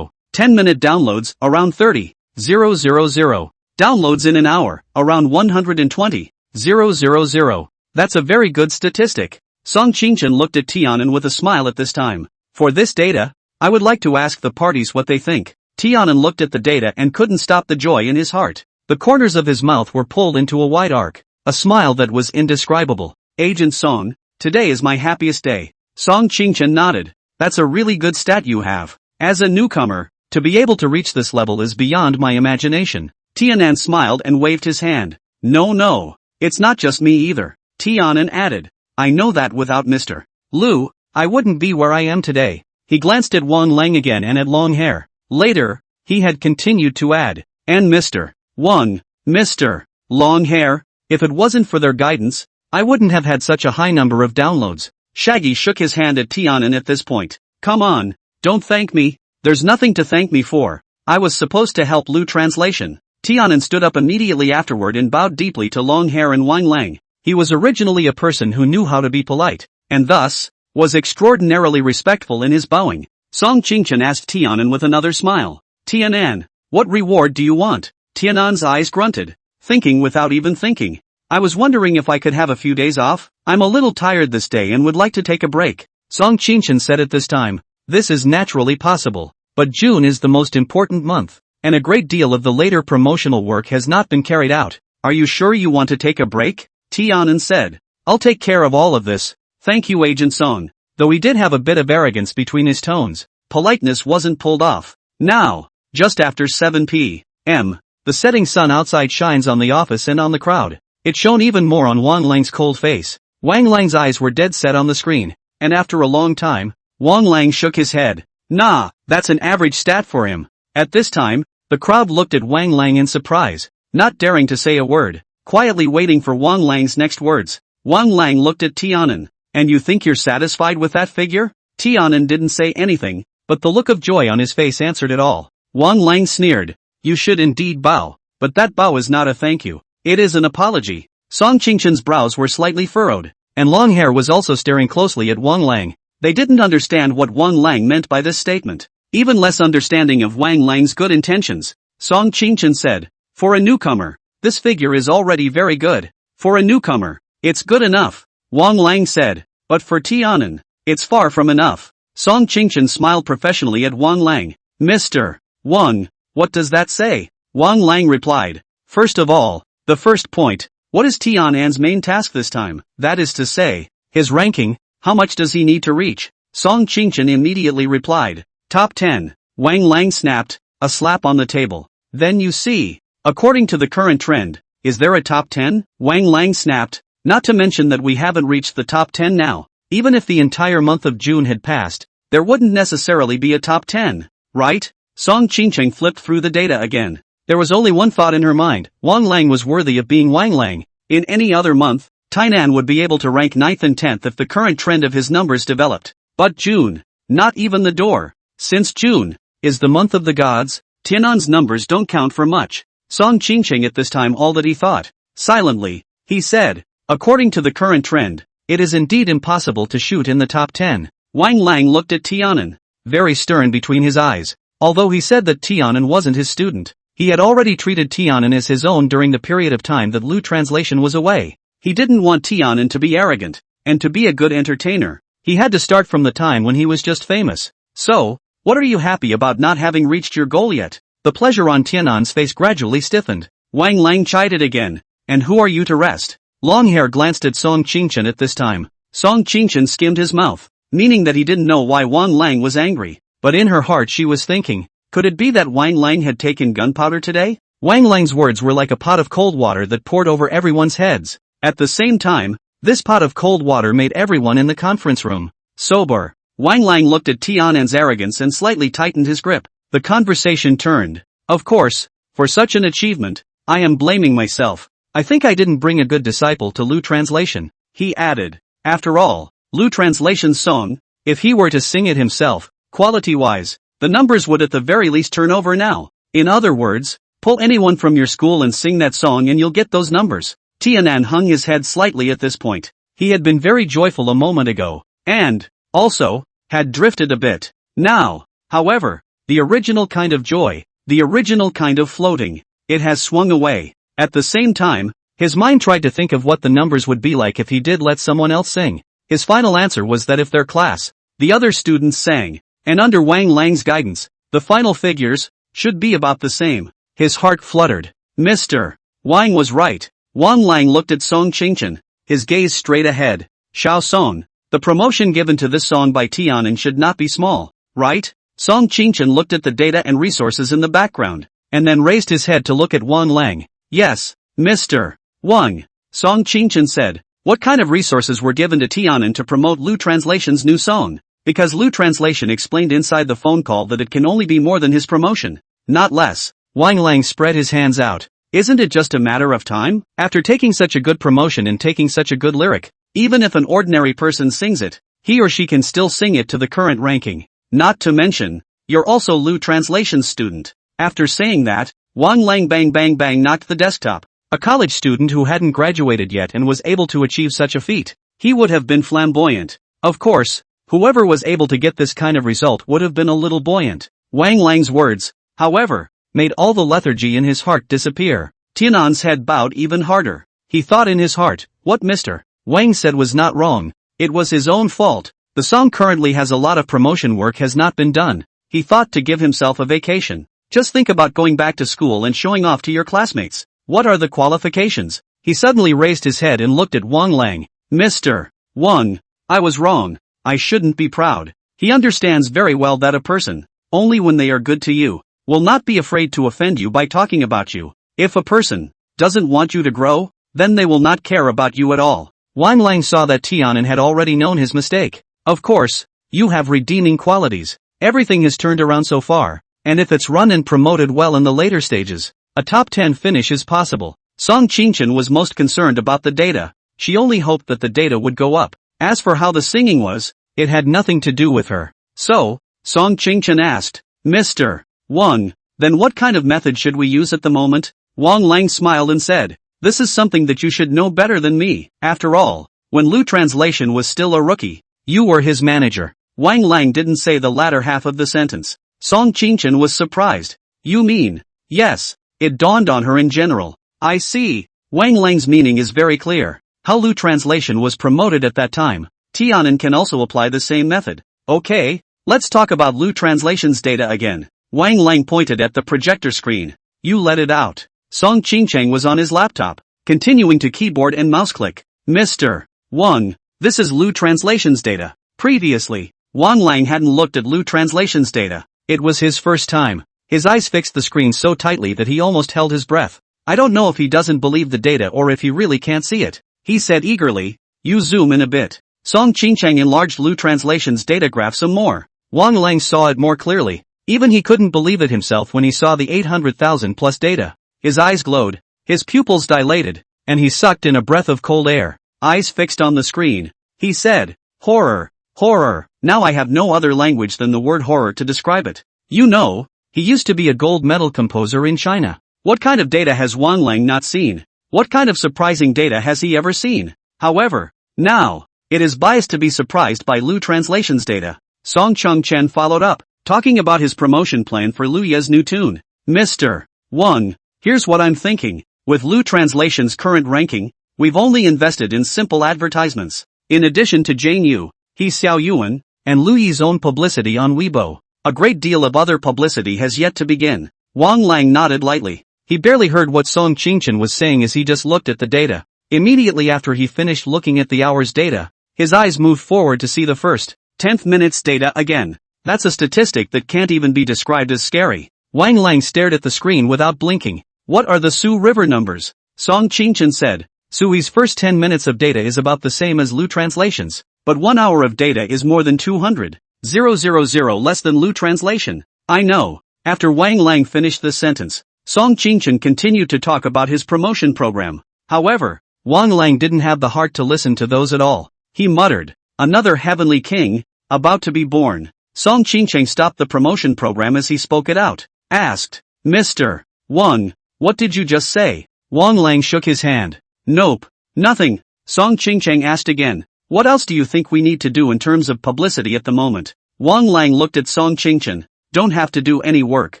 10-minute downloads, around 30,000. Downloads in an hour, around 120,000. That's a very good statistic. Song Qingchen looked at Tianan with a smile at this time. "For this data, I would like to ask the parties what they think." Tianan looked at the data and couldn't stop the joy in his heart. The corners of his mouth were pulled into a wide arc. A smile that was indescribable. "Agent Song, today is my happiest day." Song Qingchen nodded. "That's a really good stat you have. As a newcomer, to be able to reach this level is beyond my imagination." Tianan smiled and waved his hand. No, it's not just me either." Tianan added. "I know that without Mr. Lu, I wouldn't be where I am today." He glanced at Wang Lang again and at long hair. Later, he had continued to add, "And Mr. Wang, Mr. Long hair, if it wasn't for their guidance, I wouldn't have had such a high number of downloads." Shaggy shook his hand at Tianan at this point. "Come on, don't thank me. There's nothing to thank me for. I was supposed to help Lu Translation." Tianan stood up immediately afterward and bowed deeply to long hair and Wang Lang. He was originally a person who knew how to be polite, and thus, was extraordinarily respectful in his bowing. Song Qingchen asked Tianan with another smile. "Tianan, what reward do you want?" Tianan's eyes grunted, thinking without even thinking. "I was wondering if I could have a few days off. I'm a little tired this day and would like to take a break." Song Qingchen said at this time. "This is naturally possible, but June is the most important month, and a great deal of the later promotional work has not been carried out. Are you sure you want to take a break?" Tianan said. "I'll take care of all of this. Thank you, Agent Song." Though he did have a bit of arrogance between his tones, politeness wasn't pulled off. Now, just after 7 p.m., the setting sun outside shines on the office and on the crowd. It shone even more on Wang Lang's cold face. Wang Lang's eyes were dead set on the screen, and after a long time, Wang Lang shook his head. "Nah, that's an average stat for him." At this time, the crowd looked at Wang Lang in surprise, not daring to say a word, quietly waiting for Wang Lang's next words. Wang Lang looked at Tianan. And you think you're satisfied with that figure? Tianan didn't say anything, but the look of joy on his face answered it all. Wang Lang sneered. You should indeed bow, but that bow is not a thank you. It is an apology. Song Qingchen's brows were slightly furrowed, and Longhair was also staring closely at Wang Lang. They didn't understand what Wang Lang meant by this statement. Even less understanding of Wang Lang's good intentions. Song Qingchen said, for a newcomer, this figure is already very good. For a newcomer, it's good enough. Wang Lang said, but for Tianan, it's far from enough. Song Qingchen smiled professionally at Wang Lang. Mr. Wang, what does that say? Wang Lang replied. First of all, the first point, what is Tianan's main task this time? That is to say, his ranking, how much does he need to reach? Song Qingchen immediately replied. Top 10. Wang Lang snapped, a slap on the table. Then you see. According to the current trend, is there a top 10? Wang Lang snapped, not to mention that we haven't reached the top 10 now. Even if the entire month of June had passed, there wouldn't necessarily be a top 10, right? Song Qingchen flipped through the data again. There was only one thought in her mind. Wang Lang was worthy of being Wang Lang. In any other month, Tainan would be able to rank 9th and 10th if the current trend of his numbers developed. But June, not even the door. Since June is the month of the gods, Tianan's numbers don't count for much. Song Qingchen at this time all that he thought. Silently, he said, according to the current trend, it is indeed impossible to shoot in the top 10. Wang Lang looked at Tianan, very stern between his eyes. Although he said that Tianan wasn't his student, he had already treated Tianan as his own during the period of time that Lu Translation was away. He didn't want Tianan to be arrogant, and to be a good entertainer, he had to start from the time when he was just famous. So, what are you happy about not having reached your goal yet? The pleasure on Tianan's face gradually stiffened. Wang Lang chided again. And who are you to rest? Longhair glanced at Song Qingchen at this time. Song Qingchen skimmed his mouth, meaning that he didn't know why Wang Lang was angry. But in her heart she was thinking, could it be that Wang Lang had taken gunpowder today? Wang Lang's words were like a pot of cold water that poured over everyone's heads. At the same time, this pot of cold water made everyone in the conference room sober. Wang Lang looked at Tianan's arrogance and slightly tightened his grip. The conversation turned. Of course, for such an achievement, I am blaming myself. I think I didn't bring a good disciple to Lu Translation, he added. After all, Lu Translation's song, if he were to sing it himself, quality-wise, the numbers would at the very least turn over now. In other words, pull anyone from your school and sing that song and you'll get those numbers. Tianan hung his head slightly at this point. He had been very joyful a moment ago, and, also, had drifted a bit. Now, however, the original kind of joy, the original kind of floating, it has swung away. At the same time, his mind tried to think of what the numbers would be like if he did let someone else sing. His final answer was that if their class, the other students sang, and under Wang Lang's guidance, the final figures should be about the same. His heart fluttered. Mr. Wang was right. Wang Lang looked at Song Qingchen, his gaze straight ahead. Xiao Song, the promotion given to this song by Tianan should not be small, right? Song Qingchen looked at the data and resources in the background, and then raised his head to look at Wang Lang. Yes, Mr. Wang, Song Qingchen said. What kind of resources were given to Tianan to promote Lu Translation's new song? Because Lu Translation explained inside the phone call that it can only be more than his promotion, not less. Wang Lang spread his hands out. Isn't it just a matter of time? After taking such a good promotion and taking such a good lyric, even if an ordinary person sings it, he or she can still sing it to the current ranking. Not to mention, you're also Lu Translation's student. After saying that, Wang Lang bang bang bang knocked the desktop. A college student who hadn't graduated yet and was able to achieve such a feat. He would have been flamboyant. Of course, whoever was able to get this kind of result would have been a little buoyant. Wang Lang's words, however, made all the lethargy in his heart disappear. Tianan's head bowed even harder. He thought in his heart, what Mr. Wang said was not wrong. It was his own fault. The song currently has a lot of promotion work has not been done. He thought to give himself a vacation. Just think about going back to school and showing off to your classmates. What are the qualifications? He suddenly raised his head and looked at Wang Lang. Mr. Wang, I was wrong. I shouldn't be proud. He understands very well that a person, only when they are good to you, will not be afraid to offend you by talking about you. If a person doesn't want you to grow, then they will not care about you at all. Wang Lang saw that Tianan had already known his mistake. Of course, you have redeeming qualities. Everything has turned around so far, and if it's run and promoted well in the later stages, a top 10 finish is possible. Song Qingchen was most concerned about the data. She only hoped that the data would go up. As for how the singing was, it had nothing to do with her. So, Song Qingchen asked, Mr. Wang, then what kind of method should we use at the moment? Wang Lang smiled and said, this is something that you should know better than me. After all, when Lu Translation was still a rookie, you were his manager. Wang Lang didn't say the latter half of the sentence. Song Qingchen was surprised. You mean? Yes. It dawned on her in general. I see. Wang Lang's meaning is very clear. How Lu Translation was promoted at that time. Tianan can also apply the same method. Okay, let's talk about Lu Translation's data again. Wang Lang pointed at the projector screen. You let it out. Song Qingchen was on his laptop, continuing to keyboard and mouse click. Mr. Wang, this is Lu Translation's data. Previously, Wang Lang hadn't looked at Lu Translation's data. It was his first time. His eyes fixed the screen so tightly that he almost held his breath. I don't know if he doesn't believe the data or if he really can't see it. He said eagerly, you zoom in a bit. Song Qingchen enlarged Lu Translation's data graph some more. Wang Lang saw it more clearly. Even he couldn't believe it himself when he saw the 800,000 plus data. His eyes glowed, his pupils dilated, and he sucked in a breath of cold air. Eyes fixed on the screen. He said, horror, horror. Now I have no other language than the word horror to describe it. You know, he used to be a gold medal composer in China. What kind of data has Wang Lang not seen? What kind of surprising data has he ever seen? However, now, it is biased to be surprised by Lu Translation's data. Song Chengchen followed up, talking about his promotion plan for Lu Ye's new tune. Mr. Wang, here's what I'm thinking. With Lu Translation's current ranking, we've only invested in simple advertisements. In addition to Jane Yu, He Xiao Yuan, and Lu Yi's own publicity on Weibo, a great deal of other publicity has yet to begin. Wang Lang nodded lightly. He barely heard what Song Qingchen was saying as he just looked at the data. Immediately after he finished looking at the hour's data, his eyes moved forward to see the first 10th minute's data again. That's a statistic that can't even be described as scary. Wang Lang stared at the screen without blinking. What are the Su River numbers? Song Qingchen said. Sui's first 10 minutes of data is about the same as Lu Translation's, but 1 hour of data is more than 200,000 less than Lu Translation. I know. After Wang Lang finished the sentence, Song Qingchen continued to talk about his promotion program. However, Wang Lang didn't have the heart to listen to those at all. He muttered, another heavenly king, about to be born. Song Qingchen stopped the promotion program as he spoke it out. Asked, Mr. Wang, what did you just say? Wang Lang shook his hand. Nope, nothing. Song Qingchen asked again, what else do you think we need to do in terms of publicity at the moment? Wang Lang looked at Song Qingchen. Don't have to do any work.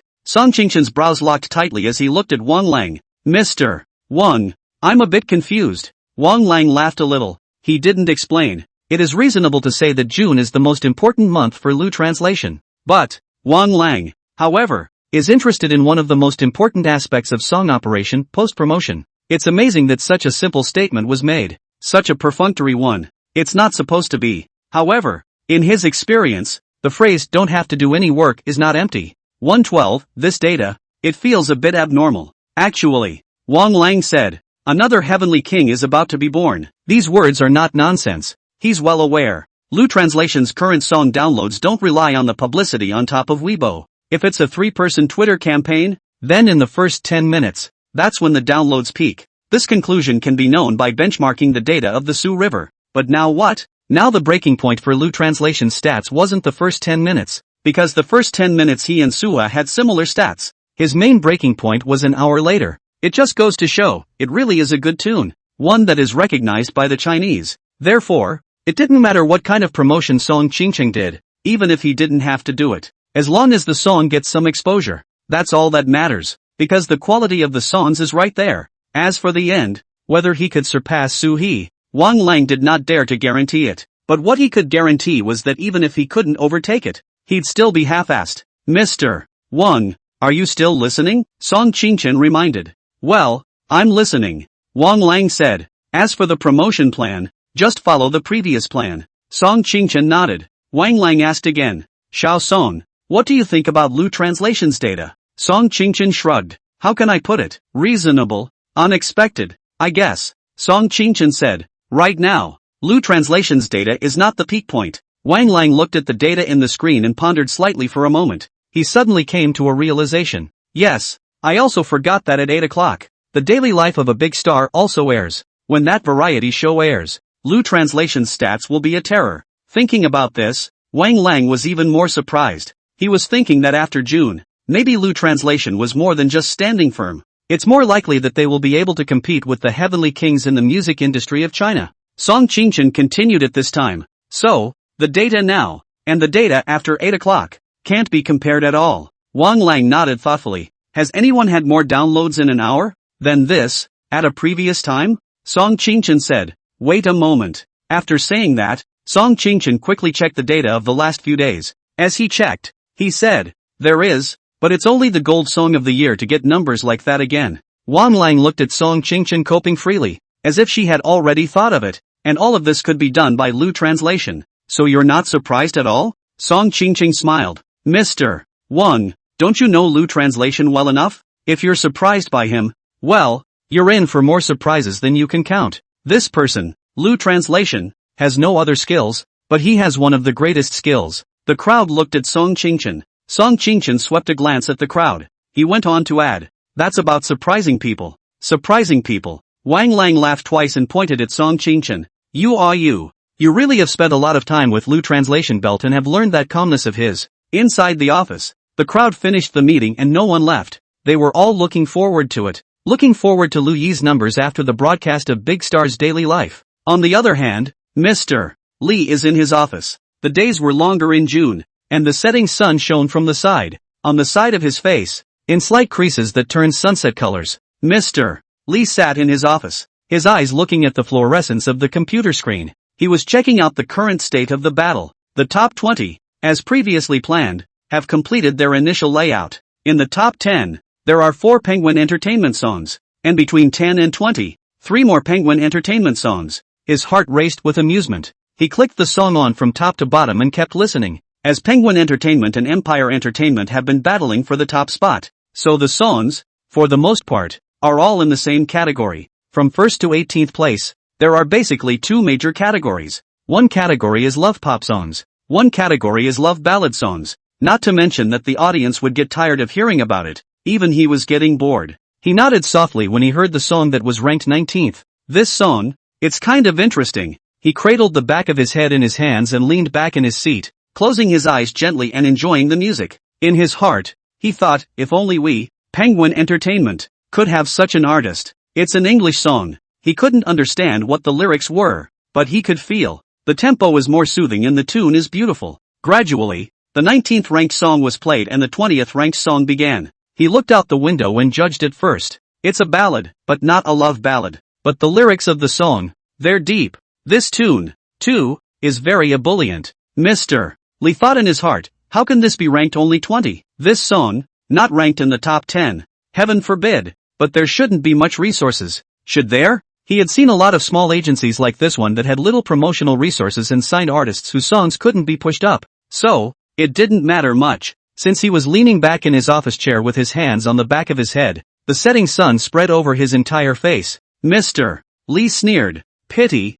Song Qingchen's brows locked tightly as he looked at Wang Lang. Mr. Wang, I'm a bit confused. Wang Lang laughed a little. He didn't explain. It is reasonable to say that June is the most important month for Lu Translation. But, Wang Lang, however, is interested in one of the most important aspects of song operation, post-promotion. It's amazing that such a simple statement was made. Such a perfunctory one. It's not supposed to be. However, in his experience, the phrase don't have to do any work is not empty. 112, this data, it feels a bit abnormal. Actually, Wang Lang said, another heavenly king is about to be born. These words are not nonsense. He's well aware. Lu Translation's current song downloads don't rely on the publicity on top of Weibo. If it's a 3-person Twitter campaign, then in the first 10 minutes, that's when the downloads peak. This conclusion can be known by benchmarking the data of the Su River. But now what? Now the breaking point for Lu Translation's stats wasn't the first 10 minutes, because the first 10 minutes he and Sua had similar stats. His main breaking point was an hour later. It just goes to show, it really is a good tune. One that is recognized by the Chinese. Therefore, it didn't matter what kind of promotion Song Qingchen did, even if he didn't have to do it. As long as the song gets some exposure, that's all that matters, because the quality of the songs is right there. As for the end, whether he could surpass Su He, Wang Lang did not dare to guarantee it. But what he could guarantee was that even if he couldn't overtake it, he'd still be half-assed. Mr. Wang, are you still listening? Song Qingchen reminded. Well, I'm listening. Wang Lang said. As for the promotion plan, just follow the previous plan. Song Qingchen nodded. Wang Lang asked again. Xiao Song, what do you think about Lu Translation's data? Song Qingchen shrugged. How can I put it? Reasonable. Unexpected, I guess. Song Qingchen said. Right now, Lu Translation's data is not the peak point. Wang Lang looked at the data in the screen and pondered slightly for a moment. He suddenly came to a realization. Yes, I also forgot that at 8 o'clock, The Daily Life of a Big Star also airs. When that variety show airs, Lu Translation's stats will be a terror. Thinking about this, Wang Lang was even more surprised. He was thinking that after June, maybe Lu Translation was more than just standing firm. It's more likely that they will be able to compete with the heavenly kings in the music industry of China. Song Qingchen continued at this time. So, the data now, and the data after 8 o'clock, can't be compared at all. Wang Lang nodded thoughtfully. Has anyone had more downloads in an hour than this, at a previous time? Song Qingchen said. Wait a moment. After saying that, Song Qingchen quickly checked the data of the last few days. As he checked, he said, there is, but it's only the gold song of the year to get numbers like that again. Wang Lang looked at Song Qingchen coping freely, as if she had already thought of it, and all of this could be done by Lu Translation. So you're not surprised at all? Song Qingchen smiled. Mr. Wang, don't you know Lu Translation well enough? If you're surprised by him, well, you're in for more surprises than you can count. This person, Lu Translation, has no other skills, but he has one of the greatest skills. The crowd looked at Song Qingchen. Song Qingchen swept a glance at the crowd. He went on to add, that's about surprising people. Surprising people. Wang Lang laughed twice and pointed at Song Qingchen. You really have spent a lot of time with Lu Translation belt and have learned that calmness of his. Inside the office, the crowd finished the meeting and no one left. They were all looking forward to it. Looking forward to Lu Yi's numbers after the broadcast of Big Star's daily life. On the other hand, Mr. Li is in his office. The days were longer in June, and the setting sun shone from the side, on the side of his face, in slight creases that turned sunset colors. Mr. Li sat in his office, his eyes looking at the fluorescence of the computer screen. He was checking out the current state of the battle. The top 20, as previously planned, have completed their initial layout. In the top 10, there are 4 Penguin Entertainment songs, and between 10 and 20, 3 more Penguin Entertainment songs. His heart raced with amusement. He clicked the song on from top to bottom and kept listening. As Penguin Entertainment and Empire Entertainment have been battling for the top spot, so the songs, for the most part, are all in the same category. From 1st to 18th place, there are basically 2 major categories. One category is love pop songs. One category is love ballad songs. Not to mention that the audience would get tired of hearing about it. Even he was getting bored. He nodded softly when he heard the song that was ranked 19th. This song, it's kind of interesting. He cradled the back of his head in his hands and leaned back in his seat, closing his eyes gently and enjoying the music. In his heart, he thought, if only we, Penguin Entertainment, could have such an artist. It's an English song. He couldn't understand what the lyrics were, but he could feel. The tempo is more soothing and the tune is beautiful. Gradually, the 19th ranked song was played and the 20th ranked song began. He looked out the window and judged it first. It's a ballad, but not a love ballad. But the lyrics of the song, they're deep. This tune, too, is very ebullient. Mr. Li thought in his heart, how can this be ranked only 20? This song, not ranked in the top 10. Heaven forbid, but there shouldn't be much resources. Should there? He had seen a lot of small agencies like this one that had little promotional resources and signed artists whose songs couldn't be pushed up. So, it didn't matter much. Since he was leaning back in his office chair with his hands on the back of his head, the setting sun spread over his entire face. Mr. Li sneered. Pity.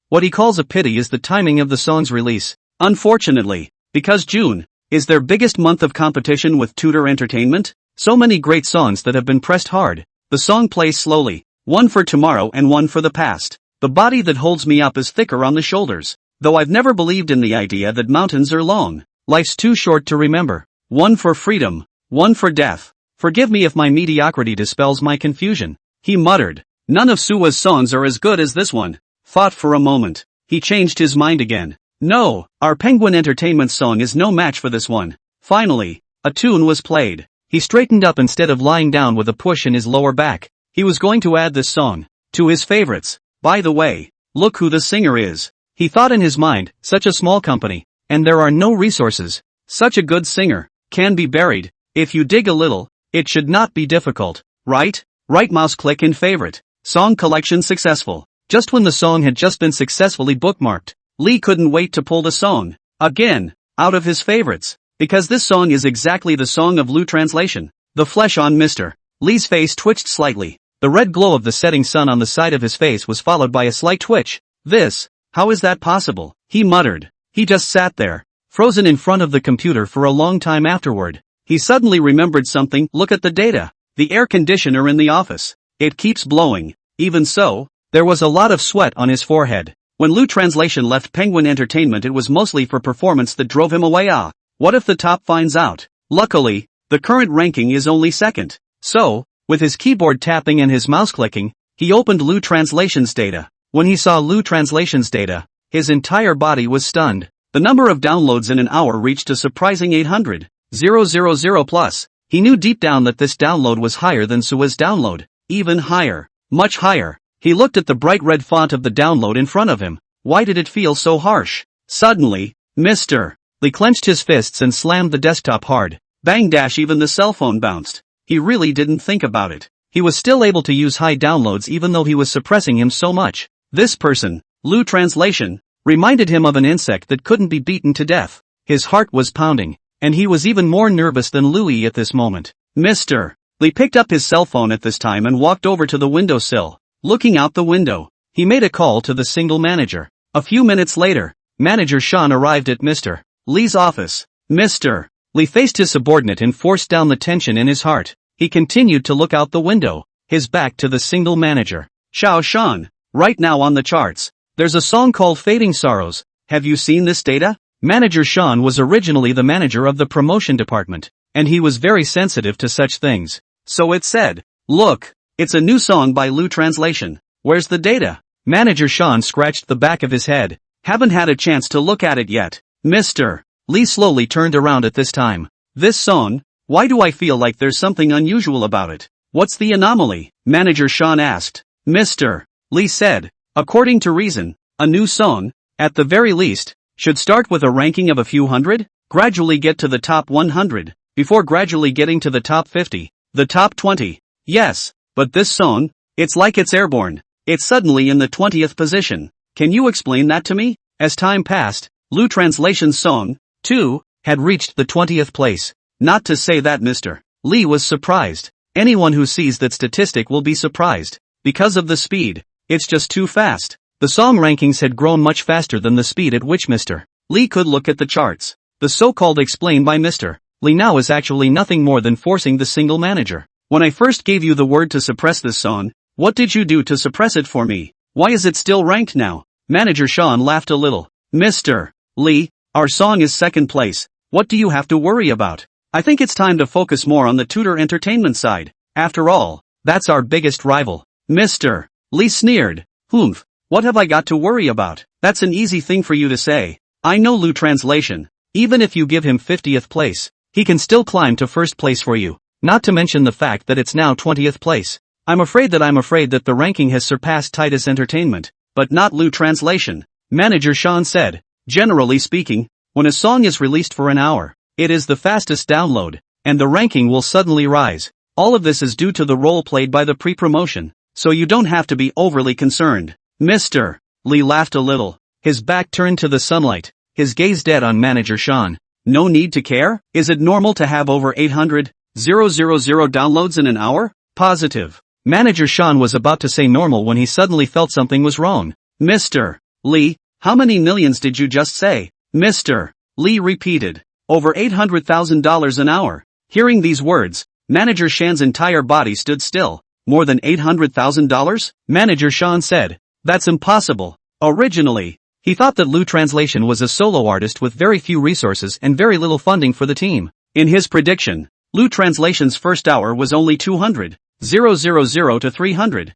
What he calls a pity is the timing of the song's release. Unfortunately, because June is their biggest month of competition with Tudor Entertainment, so many great songs that have been pressed hard. The song plays slowly, one for tomorrow and one for the past. The body that holds me up is thicker on the shoulders. Though I've never believed in the idea that mountains are long. Life's too short to remember. One for freedom, one for death. Forgive me if my mediocrity dispels my confusion. He muttered. None of Suwa's songs are as good as this one. Thought for a moment. He changed his mind again. No, our Penguin Entertainment song is no match for this one. Finally, a tune was played. He straightened up instead of lying down with a push in his lower back. He was going to add this song to his favorites. By the way, look who the singer is. He thought in his mind, such a small company, and there are no resources. Such a good singer can be buried. If you dig a little, it should not be difficult, right? Right mouse click in favorite. Song collection successful. Just when the song had just been successfully bookmarked, Lee couldn't wait to pull the song again out of his favorites, because this song is exactly the song of Lu Translation. The flesh on Mr. Lee's face twitched slightly. The red glow of the setting sun on the side of his face was followed by a slight twitch. How is that possible? He muttered. He just sat there, frozen in front of the computer for a long time afterward. He suddenly remembered something. Look at the data. The air conditioner in the office. It keeps blowing. Even so, There was a lot of sweat on his forehead. When Lu Translation left Penguin Entertainment, it was mostly for performance that drove him away. What if the top finds out? Luckily, the current ranking is only second. So, with his keyboard tapping and his mouse clicking, he opened Lu Translation's data. When he saw Lu Translation's data, his entire body was stunned. The number of downloads in an hour reached a surprising 800,000 plus. He knew deep down that this download was higher than Sua's download. Even higher. Much higher. He looked at the bright red font of the download in front of him. Why did it feel so harsh? Suddenly, Mr. Lee clenched his fists and slammed the desktop hard. Bang dash, even the cell phone bounced. He really didn't think about it. He was still able to use high downloads even though he was suppressing him so much. This person, Lu Translation, reminded him of an insect that couldn't be beaten to death. His heart was pounding, and he was even more nervous than Louis at this moment. Mr. Lee picked up his cell phone at this time and walked over to the windowsill. Looking out the window, he made a call to the single manager. A few minutes later, Manager Sean arrived at Mr. Lee's office. Mr. Lee faced his subordinate and forced down the tension in his heart. He continued to look out the window, his back to the single manager. Ciao Sean, right now on the charts, there's a song called Fading Sorrows. Have you seen this data? Manager Sean was originally the manager of the promotion department, and he was very sensitive to such things. So it said, look, it's a new song by Lu Translation. Where's the data? Manager Sean scratched the back of his head. Haven't had a chance to look at it yet. Mr. Lee slowly turned around at this time. This song? Why do I feel like there's something unusual about it? What's the anomaly? Manager Sean asked. Mr. Lee said, according to reason, a new song, at the very least, should start with a ranking of a few hundred, gradually get to the top 100, before gradually getting to the top 50, the top 20. Yes, but this song, it's like it's airborne. It's suddenly in the 20th position. Can you explain that to me? As time passed, Lu Translation's song, too, had reached the 20th place. Not to say that Mr. Lee was surprised. Anyone who sees that statistic will be surprised. Because of the speed. It's just too fast. The song rankings had grown much faster than the speed at which Mr. Lee could look at the charts. The so-called explained by Mr. Lee now is actually nothing more than forcing the single manager. When I first gave you the word to suppress this song, what did you do to suppress it for me? Why is it still ranked now? Manager Sean laughed a little. Mr. Lee, our song is second place. What do you have to worry about? I think it's time to focus more on the Tudor Entertainment side. After all, that's our biggest rival. Mr. Lee sneered. Humph, what have I got to worry about? That's an easy thing for you to say. I know Lu Translation. Even if you give him 50th place, he can still climb to first place for you. Not to mention the fact that it's now 20th place. I'm afraid that the ranking has surpassed Titus Entertainment, but not Lu Translation. Manager Sean said, generally speaking, when a song is released for an hour, it is the fastest download, and the ranking will suddenly rise. All of this is due to the role played by the pre-promotion, so you don't have to be overly concerned. Mr. Lee laughed a little, his back turned to the sunlight, his gaze dead on Manager Sean. No need to care? Is it normal to have over 800,000 downloads in an hour? Positive. Manager Sean was about to say normal when he suddenly felt something was wrong. Mr. Lee, how many millions did you just say? Mr. Lee repeated. Over $800,000 an hour. Hearing these words, Manager Sean's entire body stood still. More than $800,000? Manager Sean said. That's impossible. Originally, he thought that Lu Translation was a solo artist with very few resources and very little funding for the team. In his prediction, Lu Translation's first hour was only 200,000 to 300,000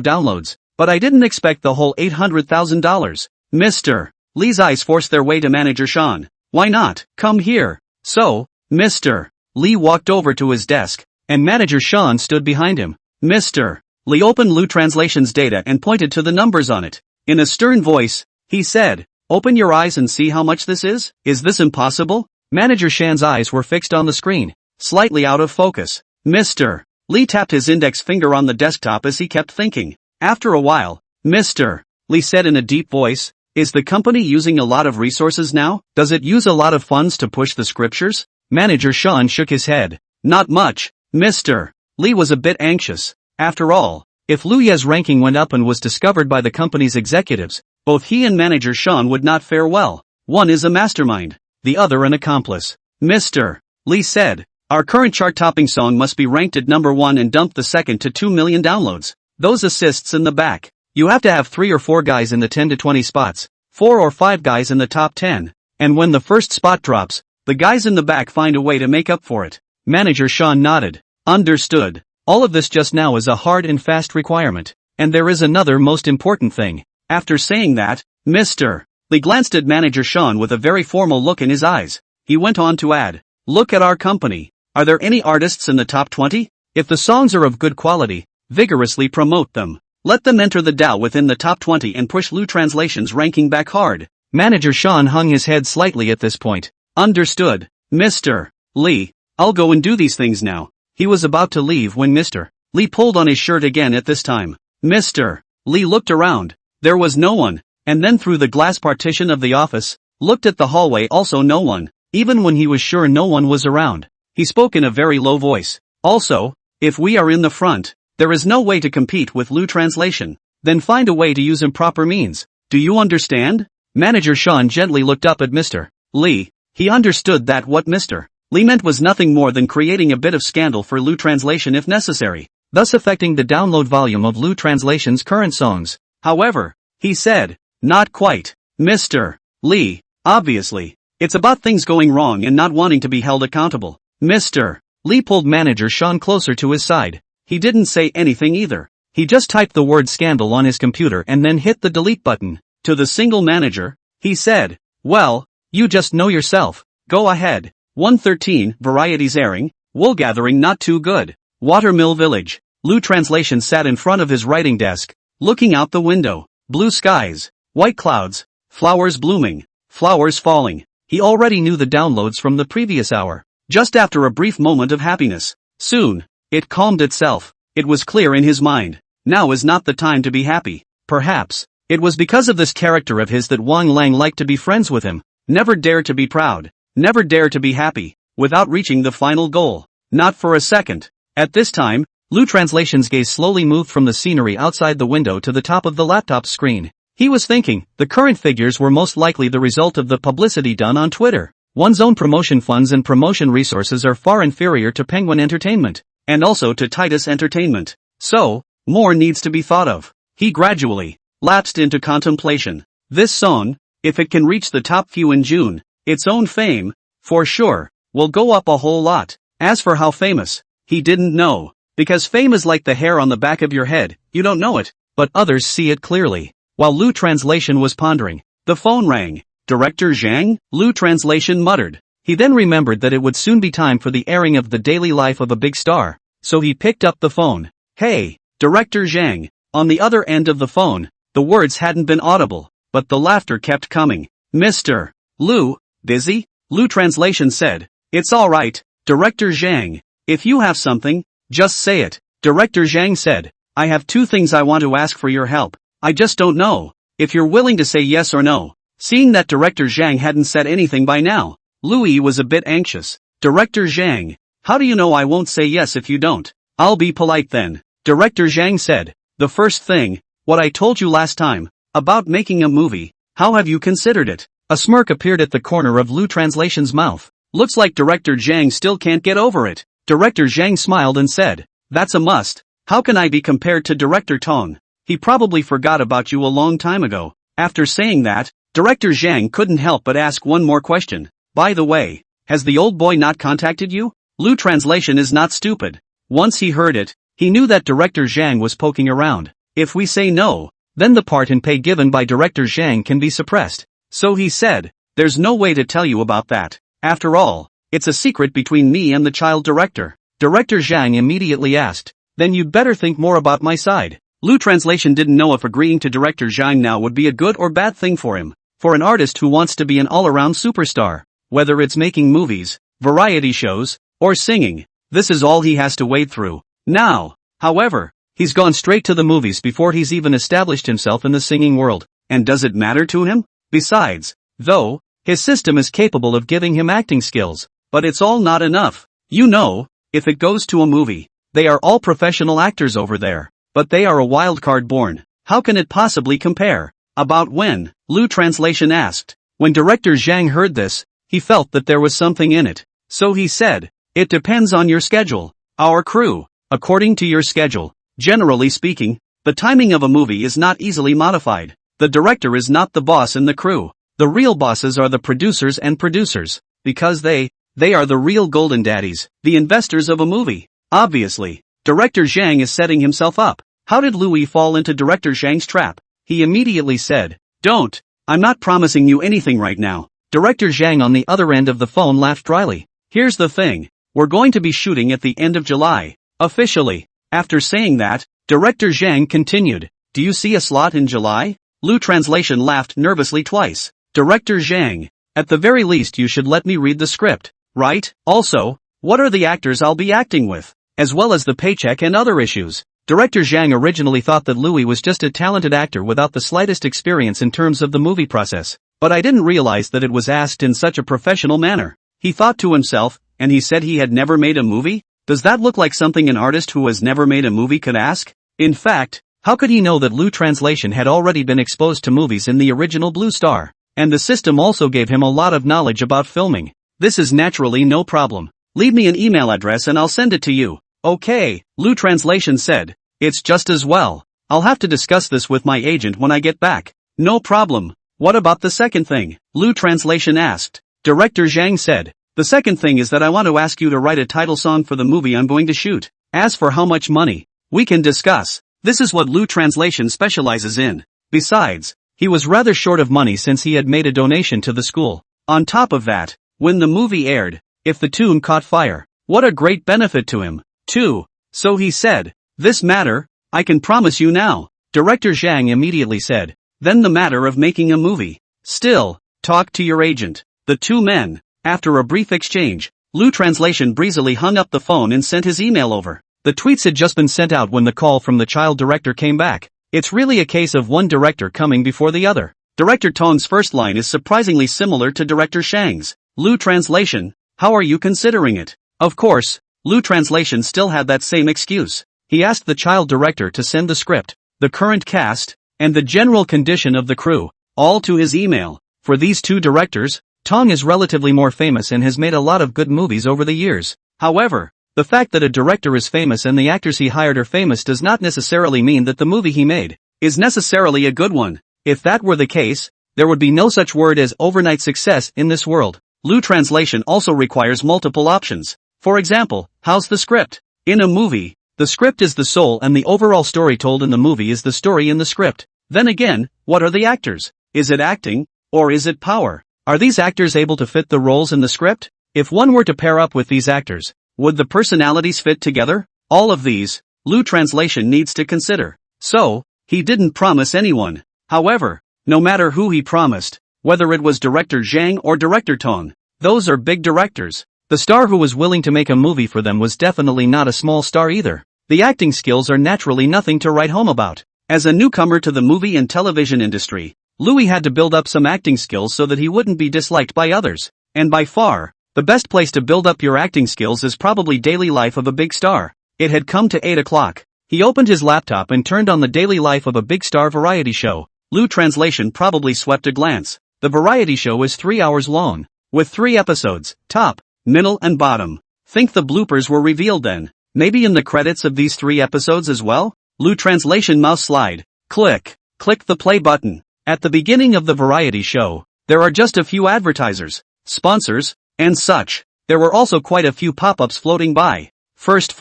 downloads, but I didn't expect the whole $800,000. Mr. Lee's eyes forced their way to Manager Sean. Why not? Come here. So, Mr. Lee walked over to his desk, and Manager Sean stood behind him. Mr. Lee opened Lu Translation's data and pointed to the numbers on it. In a stern voice, he said, open your eyes and see how much this is? Is this impossible? Manager Sean's eyes were fixed on the screen, slightly out of focus. Mr. Lee tapped his index finger on the desktop as he kept thinking. After a while, Mr. Lee said in a deep voice, is the company using a lot of resources now? Does it use a lot of funds to push the scriptures? Manager Sean shook his head. Not much. Mr. Lee was a bit anxious. After all, if Lu Ye's ranking went up and was discovered by the company's executives, both he and Manager Sean would not fare well. One is a mastermind, the other an accomplice. Mr. Lee said, our current chart-topping song must be ranked at number 1 and dump the second to 2 million downloads. Those assists in the back. You have to have 3 or 4 guys in the 10 to 20 spots, 4 or 5 guys in the top 10. And when the first spot drops, the guys in the back find a way to make up for it. Manager Sean nodded. Understood. All of this just now is a hard and fast requirement. And there is another most important thing. After saying that, Mr. Lee glanced at Manager Sean with a very formal look in his eyes. He went on to add, look at our company. Are there any artists in the top 20? If the songs are of good quality, vigorously promote them. Let them enter the DAO within the top 20 and push Lu Translation's ranking back hard. Manager Sean hung his head slightly at this point. Understood, Mr. Lee. I'll go and do these things now. He was about to leave when Mr. Lee pulled on his shirt again at this time. Mr. Lee looked around. There was no one, and then through the glass partition of the office, looked at the hallway, also no one. Even when he was sure no one was around, he spoke in a very low voice. Also, if we are in the front, there is no way to compete with Lu Translation. Then find a way to use improper means. Do you understand? Manager Sean gently looked up at Mr. Lee. He understood that what Mr. Lee meant was nothing more than creating a bit of scandal for Lu Translation if necessary, thus affecting the download volume of Lu Translation's current songs. However, he said, not quite, Mr. Lee. Obviously, it's about things going wrong and not wanting to be held accountable. Mr. Lee pulled Manager Sean closer to his side. He didn't say anything either. He just typed the word scandal on his computer and then hit the delete button. To the single manager, he said, well, you just know yourself. Go ahead. 113, varieties airing, wool gathering not too good. Watermill Village. Lu Translation sat in front of his writing desk, looking out the window. Blue skies, white clouds, flowers blooming, flowers falling. He already knew the downloads from the previous hour. Just after a brief moment of happiness. Soon, it calmed itself. It was clear in his mind. Now is not the time to be happy. Perhaps, it was because of this character of his that Wang Lang liked to be friends with him. Never dare to be proud. Never dare to be happy, without reaching the final goal. Not for a second. At this time, Lu Translation's gaze slowly moved from the scenery outside the window to the top of the laptop screen. He was thinking, the current figures were most likely the result of the publicity done on Twitter. One's own promotion funds and promotion resources are far inferior to Penguin Entertainment, and also to Titus Entertainment. So, more needs to be thought of. He gradually lapsed into contemplation. This song, if it can reach the top few in June, its own fame, for sure, will go up a whole lot. As for how famous, he didn't know. Because fame is like the hair on the back of your head, you don't know it, but others see it clearly. While Lu Translation was pondering, the phone rang. Director Zhang? Lu Translation muttered. He then remembered that it would soon be time for the airing of The Daily Life of a Big Star, so he picked up the phone. Hey, Director Zhang. On the other end of the phone, the words hadn't been audible, but the laughter kept coming. Mr. Lu, busy? Lu Translation said. It's alright, Director Zhang. If you have something, just say it. Director Zhang said. I have 2 things I want to ask for your help. I just don't know if you're willing to say yes or no. Seeing that Director Zhang hadn't said anything by now, Louis was a bit anxious. Director Zhang, how do you know I won't say yes if you don't? I'll be polite then. Director Zhang said. The first thing, what I told you last time, about making a movie, how have you considered it? A smirk appeared at the corner of Lu Translation's mouth. Looks like Director Zhang still can't get over it. Director Zhang smiled and said, that's a must. How can I be compared to Director Tong? He probably forgot about you a long time ago. After saying that, Director Zhang couldn't help but ask one more question. By the way, has the old boy not contacted you? Lu Translation is not stupid. Once he heard it, he knew that Director Zhang was poking around. If we say no, then the part and pay given by Director Zhang can be suppressed. So he said, there's no way to tell you about that. After all, it's a secret between me and the child director. Director Zhang immediately asked, then you'd better think more about my side. Lu Translation didn't know if agreeing to Director Zhang now would be a good or bad thing for him. For an artist who wants to be an all-around superstar, whether it's making movies, variety shows, or singing, this is all he has to wade through. Now, however, he's gone straight to the movies before he's even established himself in the singing world. And does it matter to him? Besides, though, his system is capable of giving him acting skills, but it's all not enough. You know, if it goes to a movie, they are all professional actors over there, but they are a wild card born. How can it possibly compare? About when? Lu Translation asked. When Director Zhang heard this, he felt that there was something in it. So he said, it depends on your schedule. Our crew, according to your schedule, generally speaking, The timing of a movie is not easily modified. The director is not the boss in the crew. The real bosses are the producers and producers, because they are the real golden daddies, the investors of a movie. Obviously, Director Zhang is setting himself up. How did Louis fall into Director Zhang's trap? He immediately said, "Don't. I'm not promising you anything right now." Director Zhang on the other end of the phone laughed dryly. "Here's the thing. We're going to be shooting at the end of July. Officially." After saying that, Director Zhang continued, "Do you see a slot in July?" Lu Translation laughed nervously twice. "Director Zhang, at the very least you should let me read the script, right? Also, what are the actors I'll be acting with? As well as the paycheck and other issues." Director Zhang originally thought that Louis was just a talented actor without the slightest experience in terms of the movie process, but I didn't realize that it was asked in such a professional manner. He thought to himself, and he said he had never made a movie? Does that look like something an artist who has never made a movie could ask? In fact, how could he know that Lu Translation had already been exposed to movies in the original Blue Star? And the system also gave him a lot of knowledge about filming. "This is naturally no problem. Leave me an email address and I'll send it to you." "Okay," Lu Translation said. "It's just as well. I'll have to discuss this with my agent when I get back." "No problem. What about the second thing?" Lu Translation asked. Director Zhang said, "The second thing is that I want to ask you to write a title song for the movie I'm going to shoot. As for how much money, we can discuss." This is what Lu Translation specializes in. Besides, he was rather short of money since he had made a donation to the school. On top of that, when the movie aired, if the tune caught fire, what a great benefit to him, too. So he said, "This matter, I can promise you now." Director Zhang immediately said, "Then the matter of making a movie. Still, talk to your agent." The two men, after a brief exchange, Lu Translation breezily hung up the phone and sent his email over. The tweets had just been sent out when the call from the child director came back. It's really a case of one director coming before the other. Director Tong's first line is surprisingly similar to Director Shang's. "Lu Translation, how are you considering it?" Of course, Lu Translation still had that same excuse. He asked the child director to send the script, the current cast, and the general condition of the crew, all to his email. For these two directors, Tong is relatively more famous and has made a lot of good movies over the years. However, the fact that a director is famous and the actors he hired are famous does not necessarily mean that the movie he made is necessarily a good one. If that were the case, there would be no such word as overnight success in this world. Lu Translation also requires multiple options. For example, how's the script? In a movie, the script is the soul and the overall story told in the movie is the story in the script. Then again, what are the actors? Is it acting, or is it power? Are these actors able to fit the roles in the script? If one were to pair up with these actors, would the personalities fit together? All of these, Lu Translation needs to consider. So, he didn't promise anyone. However, no matter who he promised, whether it was Director Zhang or Director Tong, those are big directors. The star who was willing to make a movie for them was definitely not a small star either. The acting skills are naturally nothing to write home about. As a newcomer to the movie and television industry, Louis had to build up some acting skills so that he wouldn't be disliked by others. And by far, the best place to build up your acting skills is probably daily life of a big star. It had come to 8 o'clock. He opened his laptop and turned on the daily life of a big star variety show. Lu Translation probably swept a glance. The variety show is 3 hours long, with 3 episodes, top, middle and bottom. Think the bloopers were revealed then. Maybe in the credits of these 3 episodes as well? Lu Translation mouse slide. Click the play button. At the beginning of the variety show, there are just a few advertisers, sponsors, and such. There were also quite a few pop-ups floating by. First,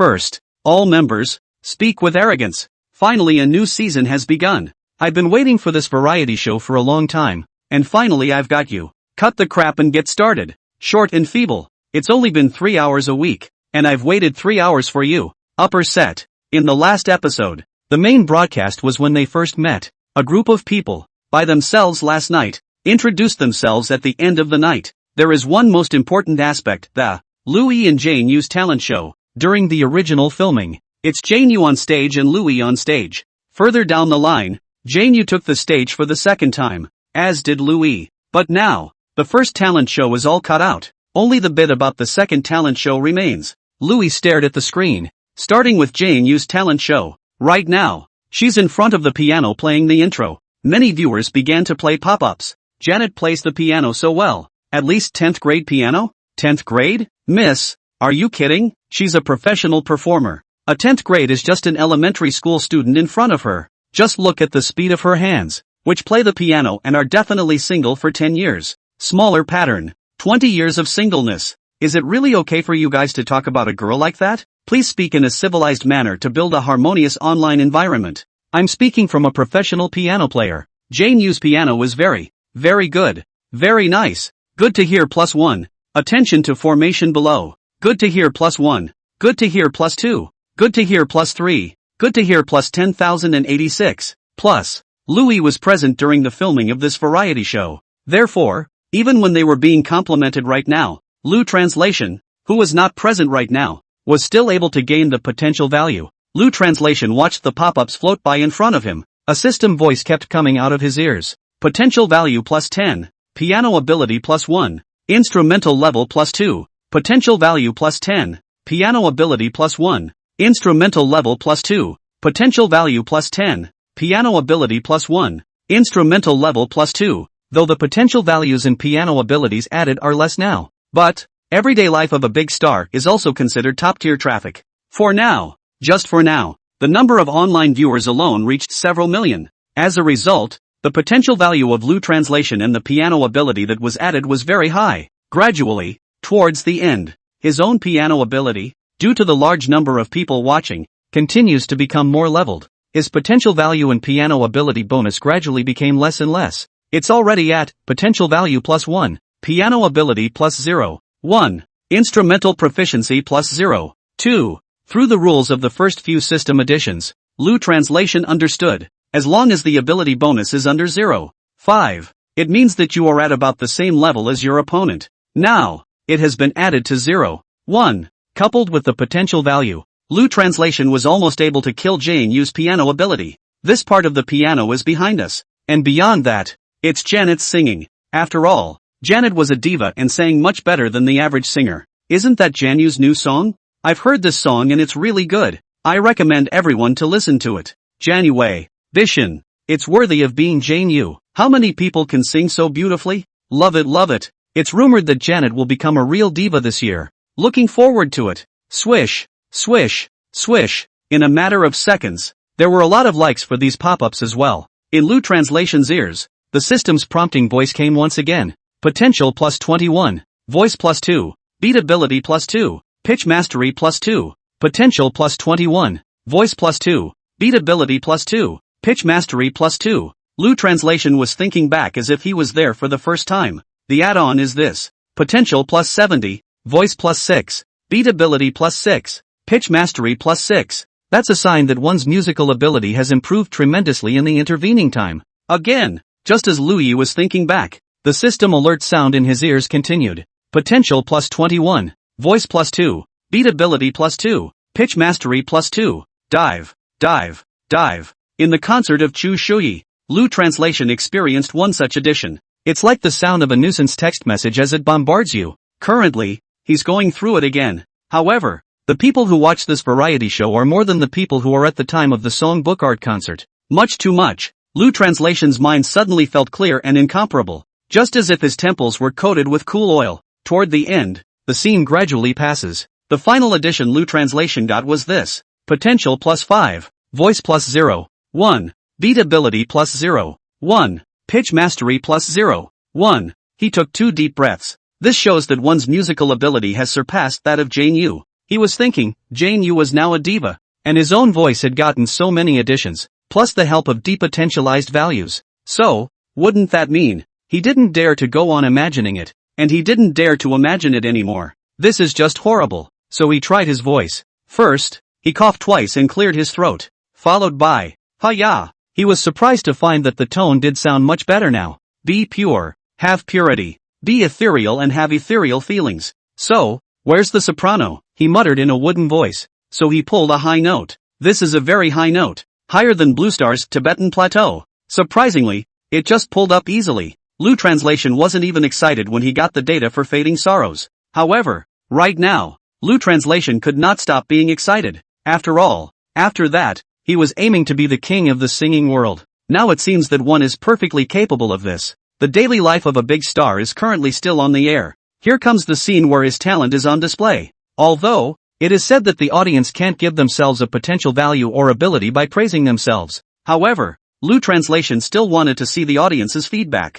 all members, speak with arrogance. Finally a new season has begun. I've been waiting for this variety show for a long time, and finally I've got you. Cut the crap and get started. Short and feeble. It's only been 3 hours a week, and I've waited 3 hours for you. Upper set. In the last episode, the main broadcast was when they first met. A group of people, by themselves last night, introduced themselves at the end of the night. There is one most important aspect, the Louis and Jane Yu's talent show. During the original filming, it's Jane Yu on stage and Louis on stage. Further down the line, Jane Yu took the stage for the second time, as did Louis. But now, the first talent show is all cut out. Only the bit about the second talent show remains. Louis stared at the screen, starting with Jane Yu's talent show. Right now, she's in front of the piano playing the intro. Many viewers began to play pop-ups. Janet plays the piano so well. At least 10th grade piano? 10th grade? Miss, are you kidding? She's a professional performer. A 10th grade is just an elementary school student in front of her. Just look at the speed of her hands, which play the piano and are definitely single for 10 years. Smaller pattern. 20 years of singleness. Is it really okay for you guys to talk about a girl like that? Please speak in a civilized manner to build a harmonious online environment. I'm speaking from a professional piano player. Jane Yu's piano is very, very good. Very nice. Good to hear +1. Attention to formation below. Good to hear +1. Good to hear +2. Good to hear +3. Good to hear +10,086. Plus, Louis was present during the filming of this variety show. Therefore, even when they were being complimented right now, Lou Translation, who was not present right now, was still able to gain the potential value. Lou Translation watched the pop-ups float by in front of him. A system voice kept coming out of his ears. Potential value +10. Piano ability +1. Instrumental level +2. Potential value +10. Piano ability +1. Instrumental level +2. Potential value +10. Piano ability +1. Instrumental level +2. Though the potential values and piano abilities added are less now. But, everyday life of a big star is also considered top-tier traffic. For now, just for now, the number of online viewers alone reached several million. As a result, the potential value of Lou Translation and the piano ability that was added was very high. Gradually, towards the end, his own piano ability, due to the large number of people watching, continues to become more leveled. His potential value and piano ability bonus gradually became less and less. It's already at potential value +1, piano ability +0, 1, instrumental proficiency +0, 2. Through the rules of the first few system editions, Lou Translation understood, as long as the ability bonus is under 0, 5, it means that you are at about the same level as your opponent. Now, it has been added to 0, 1, coupled with the potential value. Lou Translation was almost able to kill Jane Yu's piano ability. This part of the piano is behind us. And beyond that, it's Janet's singing. After all, Janet was a diva and sang much better than the average singer. Isn't that Jane Yu's new song? I've heard this song and it's really good. I recommend everyone to listen to it. January. Bishan. It's worthy of being Jane Yu. How many people can sing so beautifully? Love it, love it. It's rumored that Janet will become a real diva this year. Looking forward to it. Swish. Swish, swish. In a matter of seconds, there were a lot of likes for these pop-ups as well. In Lou Translation's ears, the system's prompting voice came once again. Potential +21, voice +2, beat ability +2, pitch mastery +2, potential +21, voice +2, beat ability +2, pitch mastery +2. Lou Translation was thinking back as if he was there for the first time. The add-on is this. Potential +70, voice +6, beat ability +6. Pitch mastery +6. That's a sign that one's musical ability has improved tremendously in the intervening time. Again, just as Louis was thinking back, the system alert sound in his ears continued. Potential +21, voice +2, beat ability +2, pitch mastery +2, dive, dive, dive. In the concert of Chu Shuyi, Lou Translation experienced one such addition. It's like the sound of a nuisance text message as it bombards you. Currently, he's going through it again. However, the people who watch this variety show are more than the people who are at the time of the song book art concert. Much too much. Lou Translation's mind suddenly felt clear and incomparable, just as if his temples were coated with cool oil. Toward the end, the scene gradually passes. The final addition Lou Translation got was this. Potential +5, voice +0, 1, beat ability +0, 1, pitch mastery +0, 1. He took 2 deep breaths. This shows that one's musical ability has surpassed that of Jane Yu. He was thinking, Jane Yu was now a diva, and his own voice had gotten so many additions, plus the help of depotentialized values. So, wouldn't that mean, he didn't dare to go on imagining it, and he didn't dare to imagine it anymore. This is just horrible. So he tried his voice. First, he coughed twice and cleared his throat, followed by, ha-ya. He was surprised to find that the tone did sound much better now. Be pure, have purity, be ethereal and have ethereal feelings. So, where's the soprano? He muttered in a wooden voice. So he pulled a high note. This is a very high note, higher than Bluestar's Tibetan Plateau. Surprisingly, it just pulled up easily. Lou Translation wasn't even excited when he got the data for Fading Sorrows. However, right now, Lou Translation could not stop being excited. After all, after that, he was aiming to be the king of the singing world. Now it seems that one is perfectly capable of this. The daily life of a big star is currently still on the air. Here comes the scene where his talent is on display. Although, it is said that the audience can't give themselves a potential value or ability by praising themselves. However, Lu Translation still wanted to see the audience's feedback.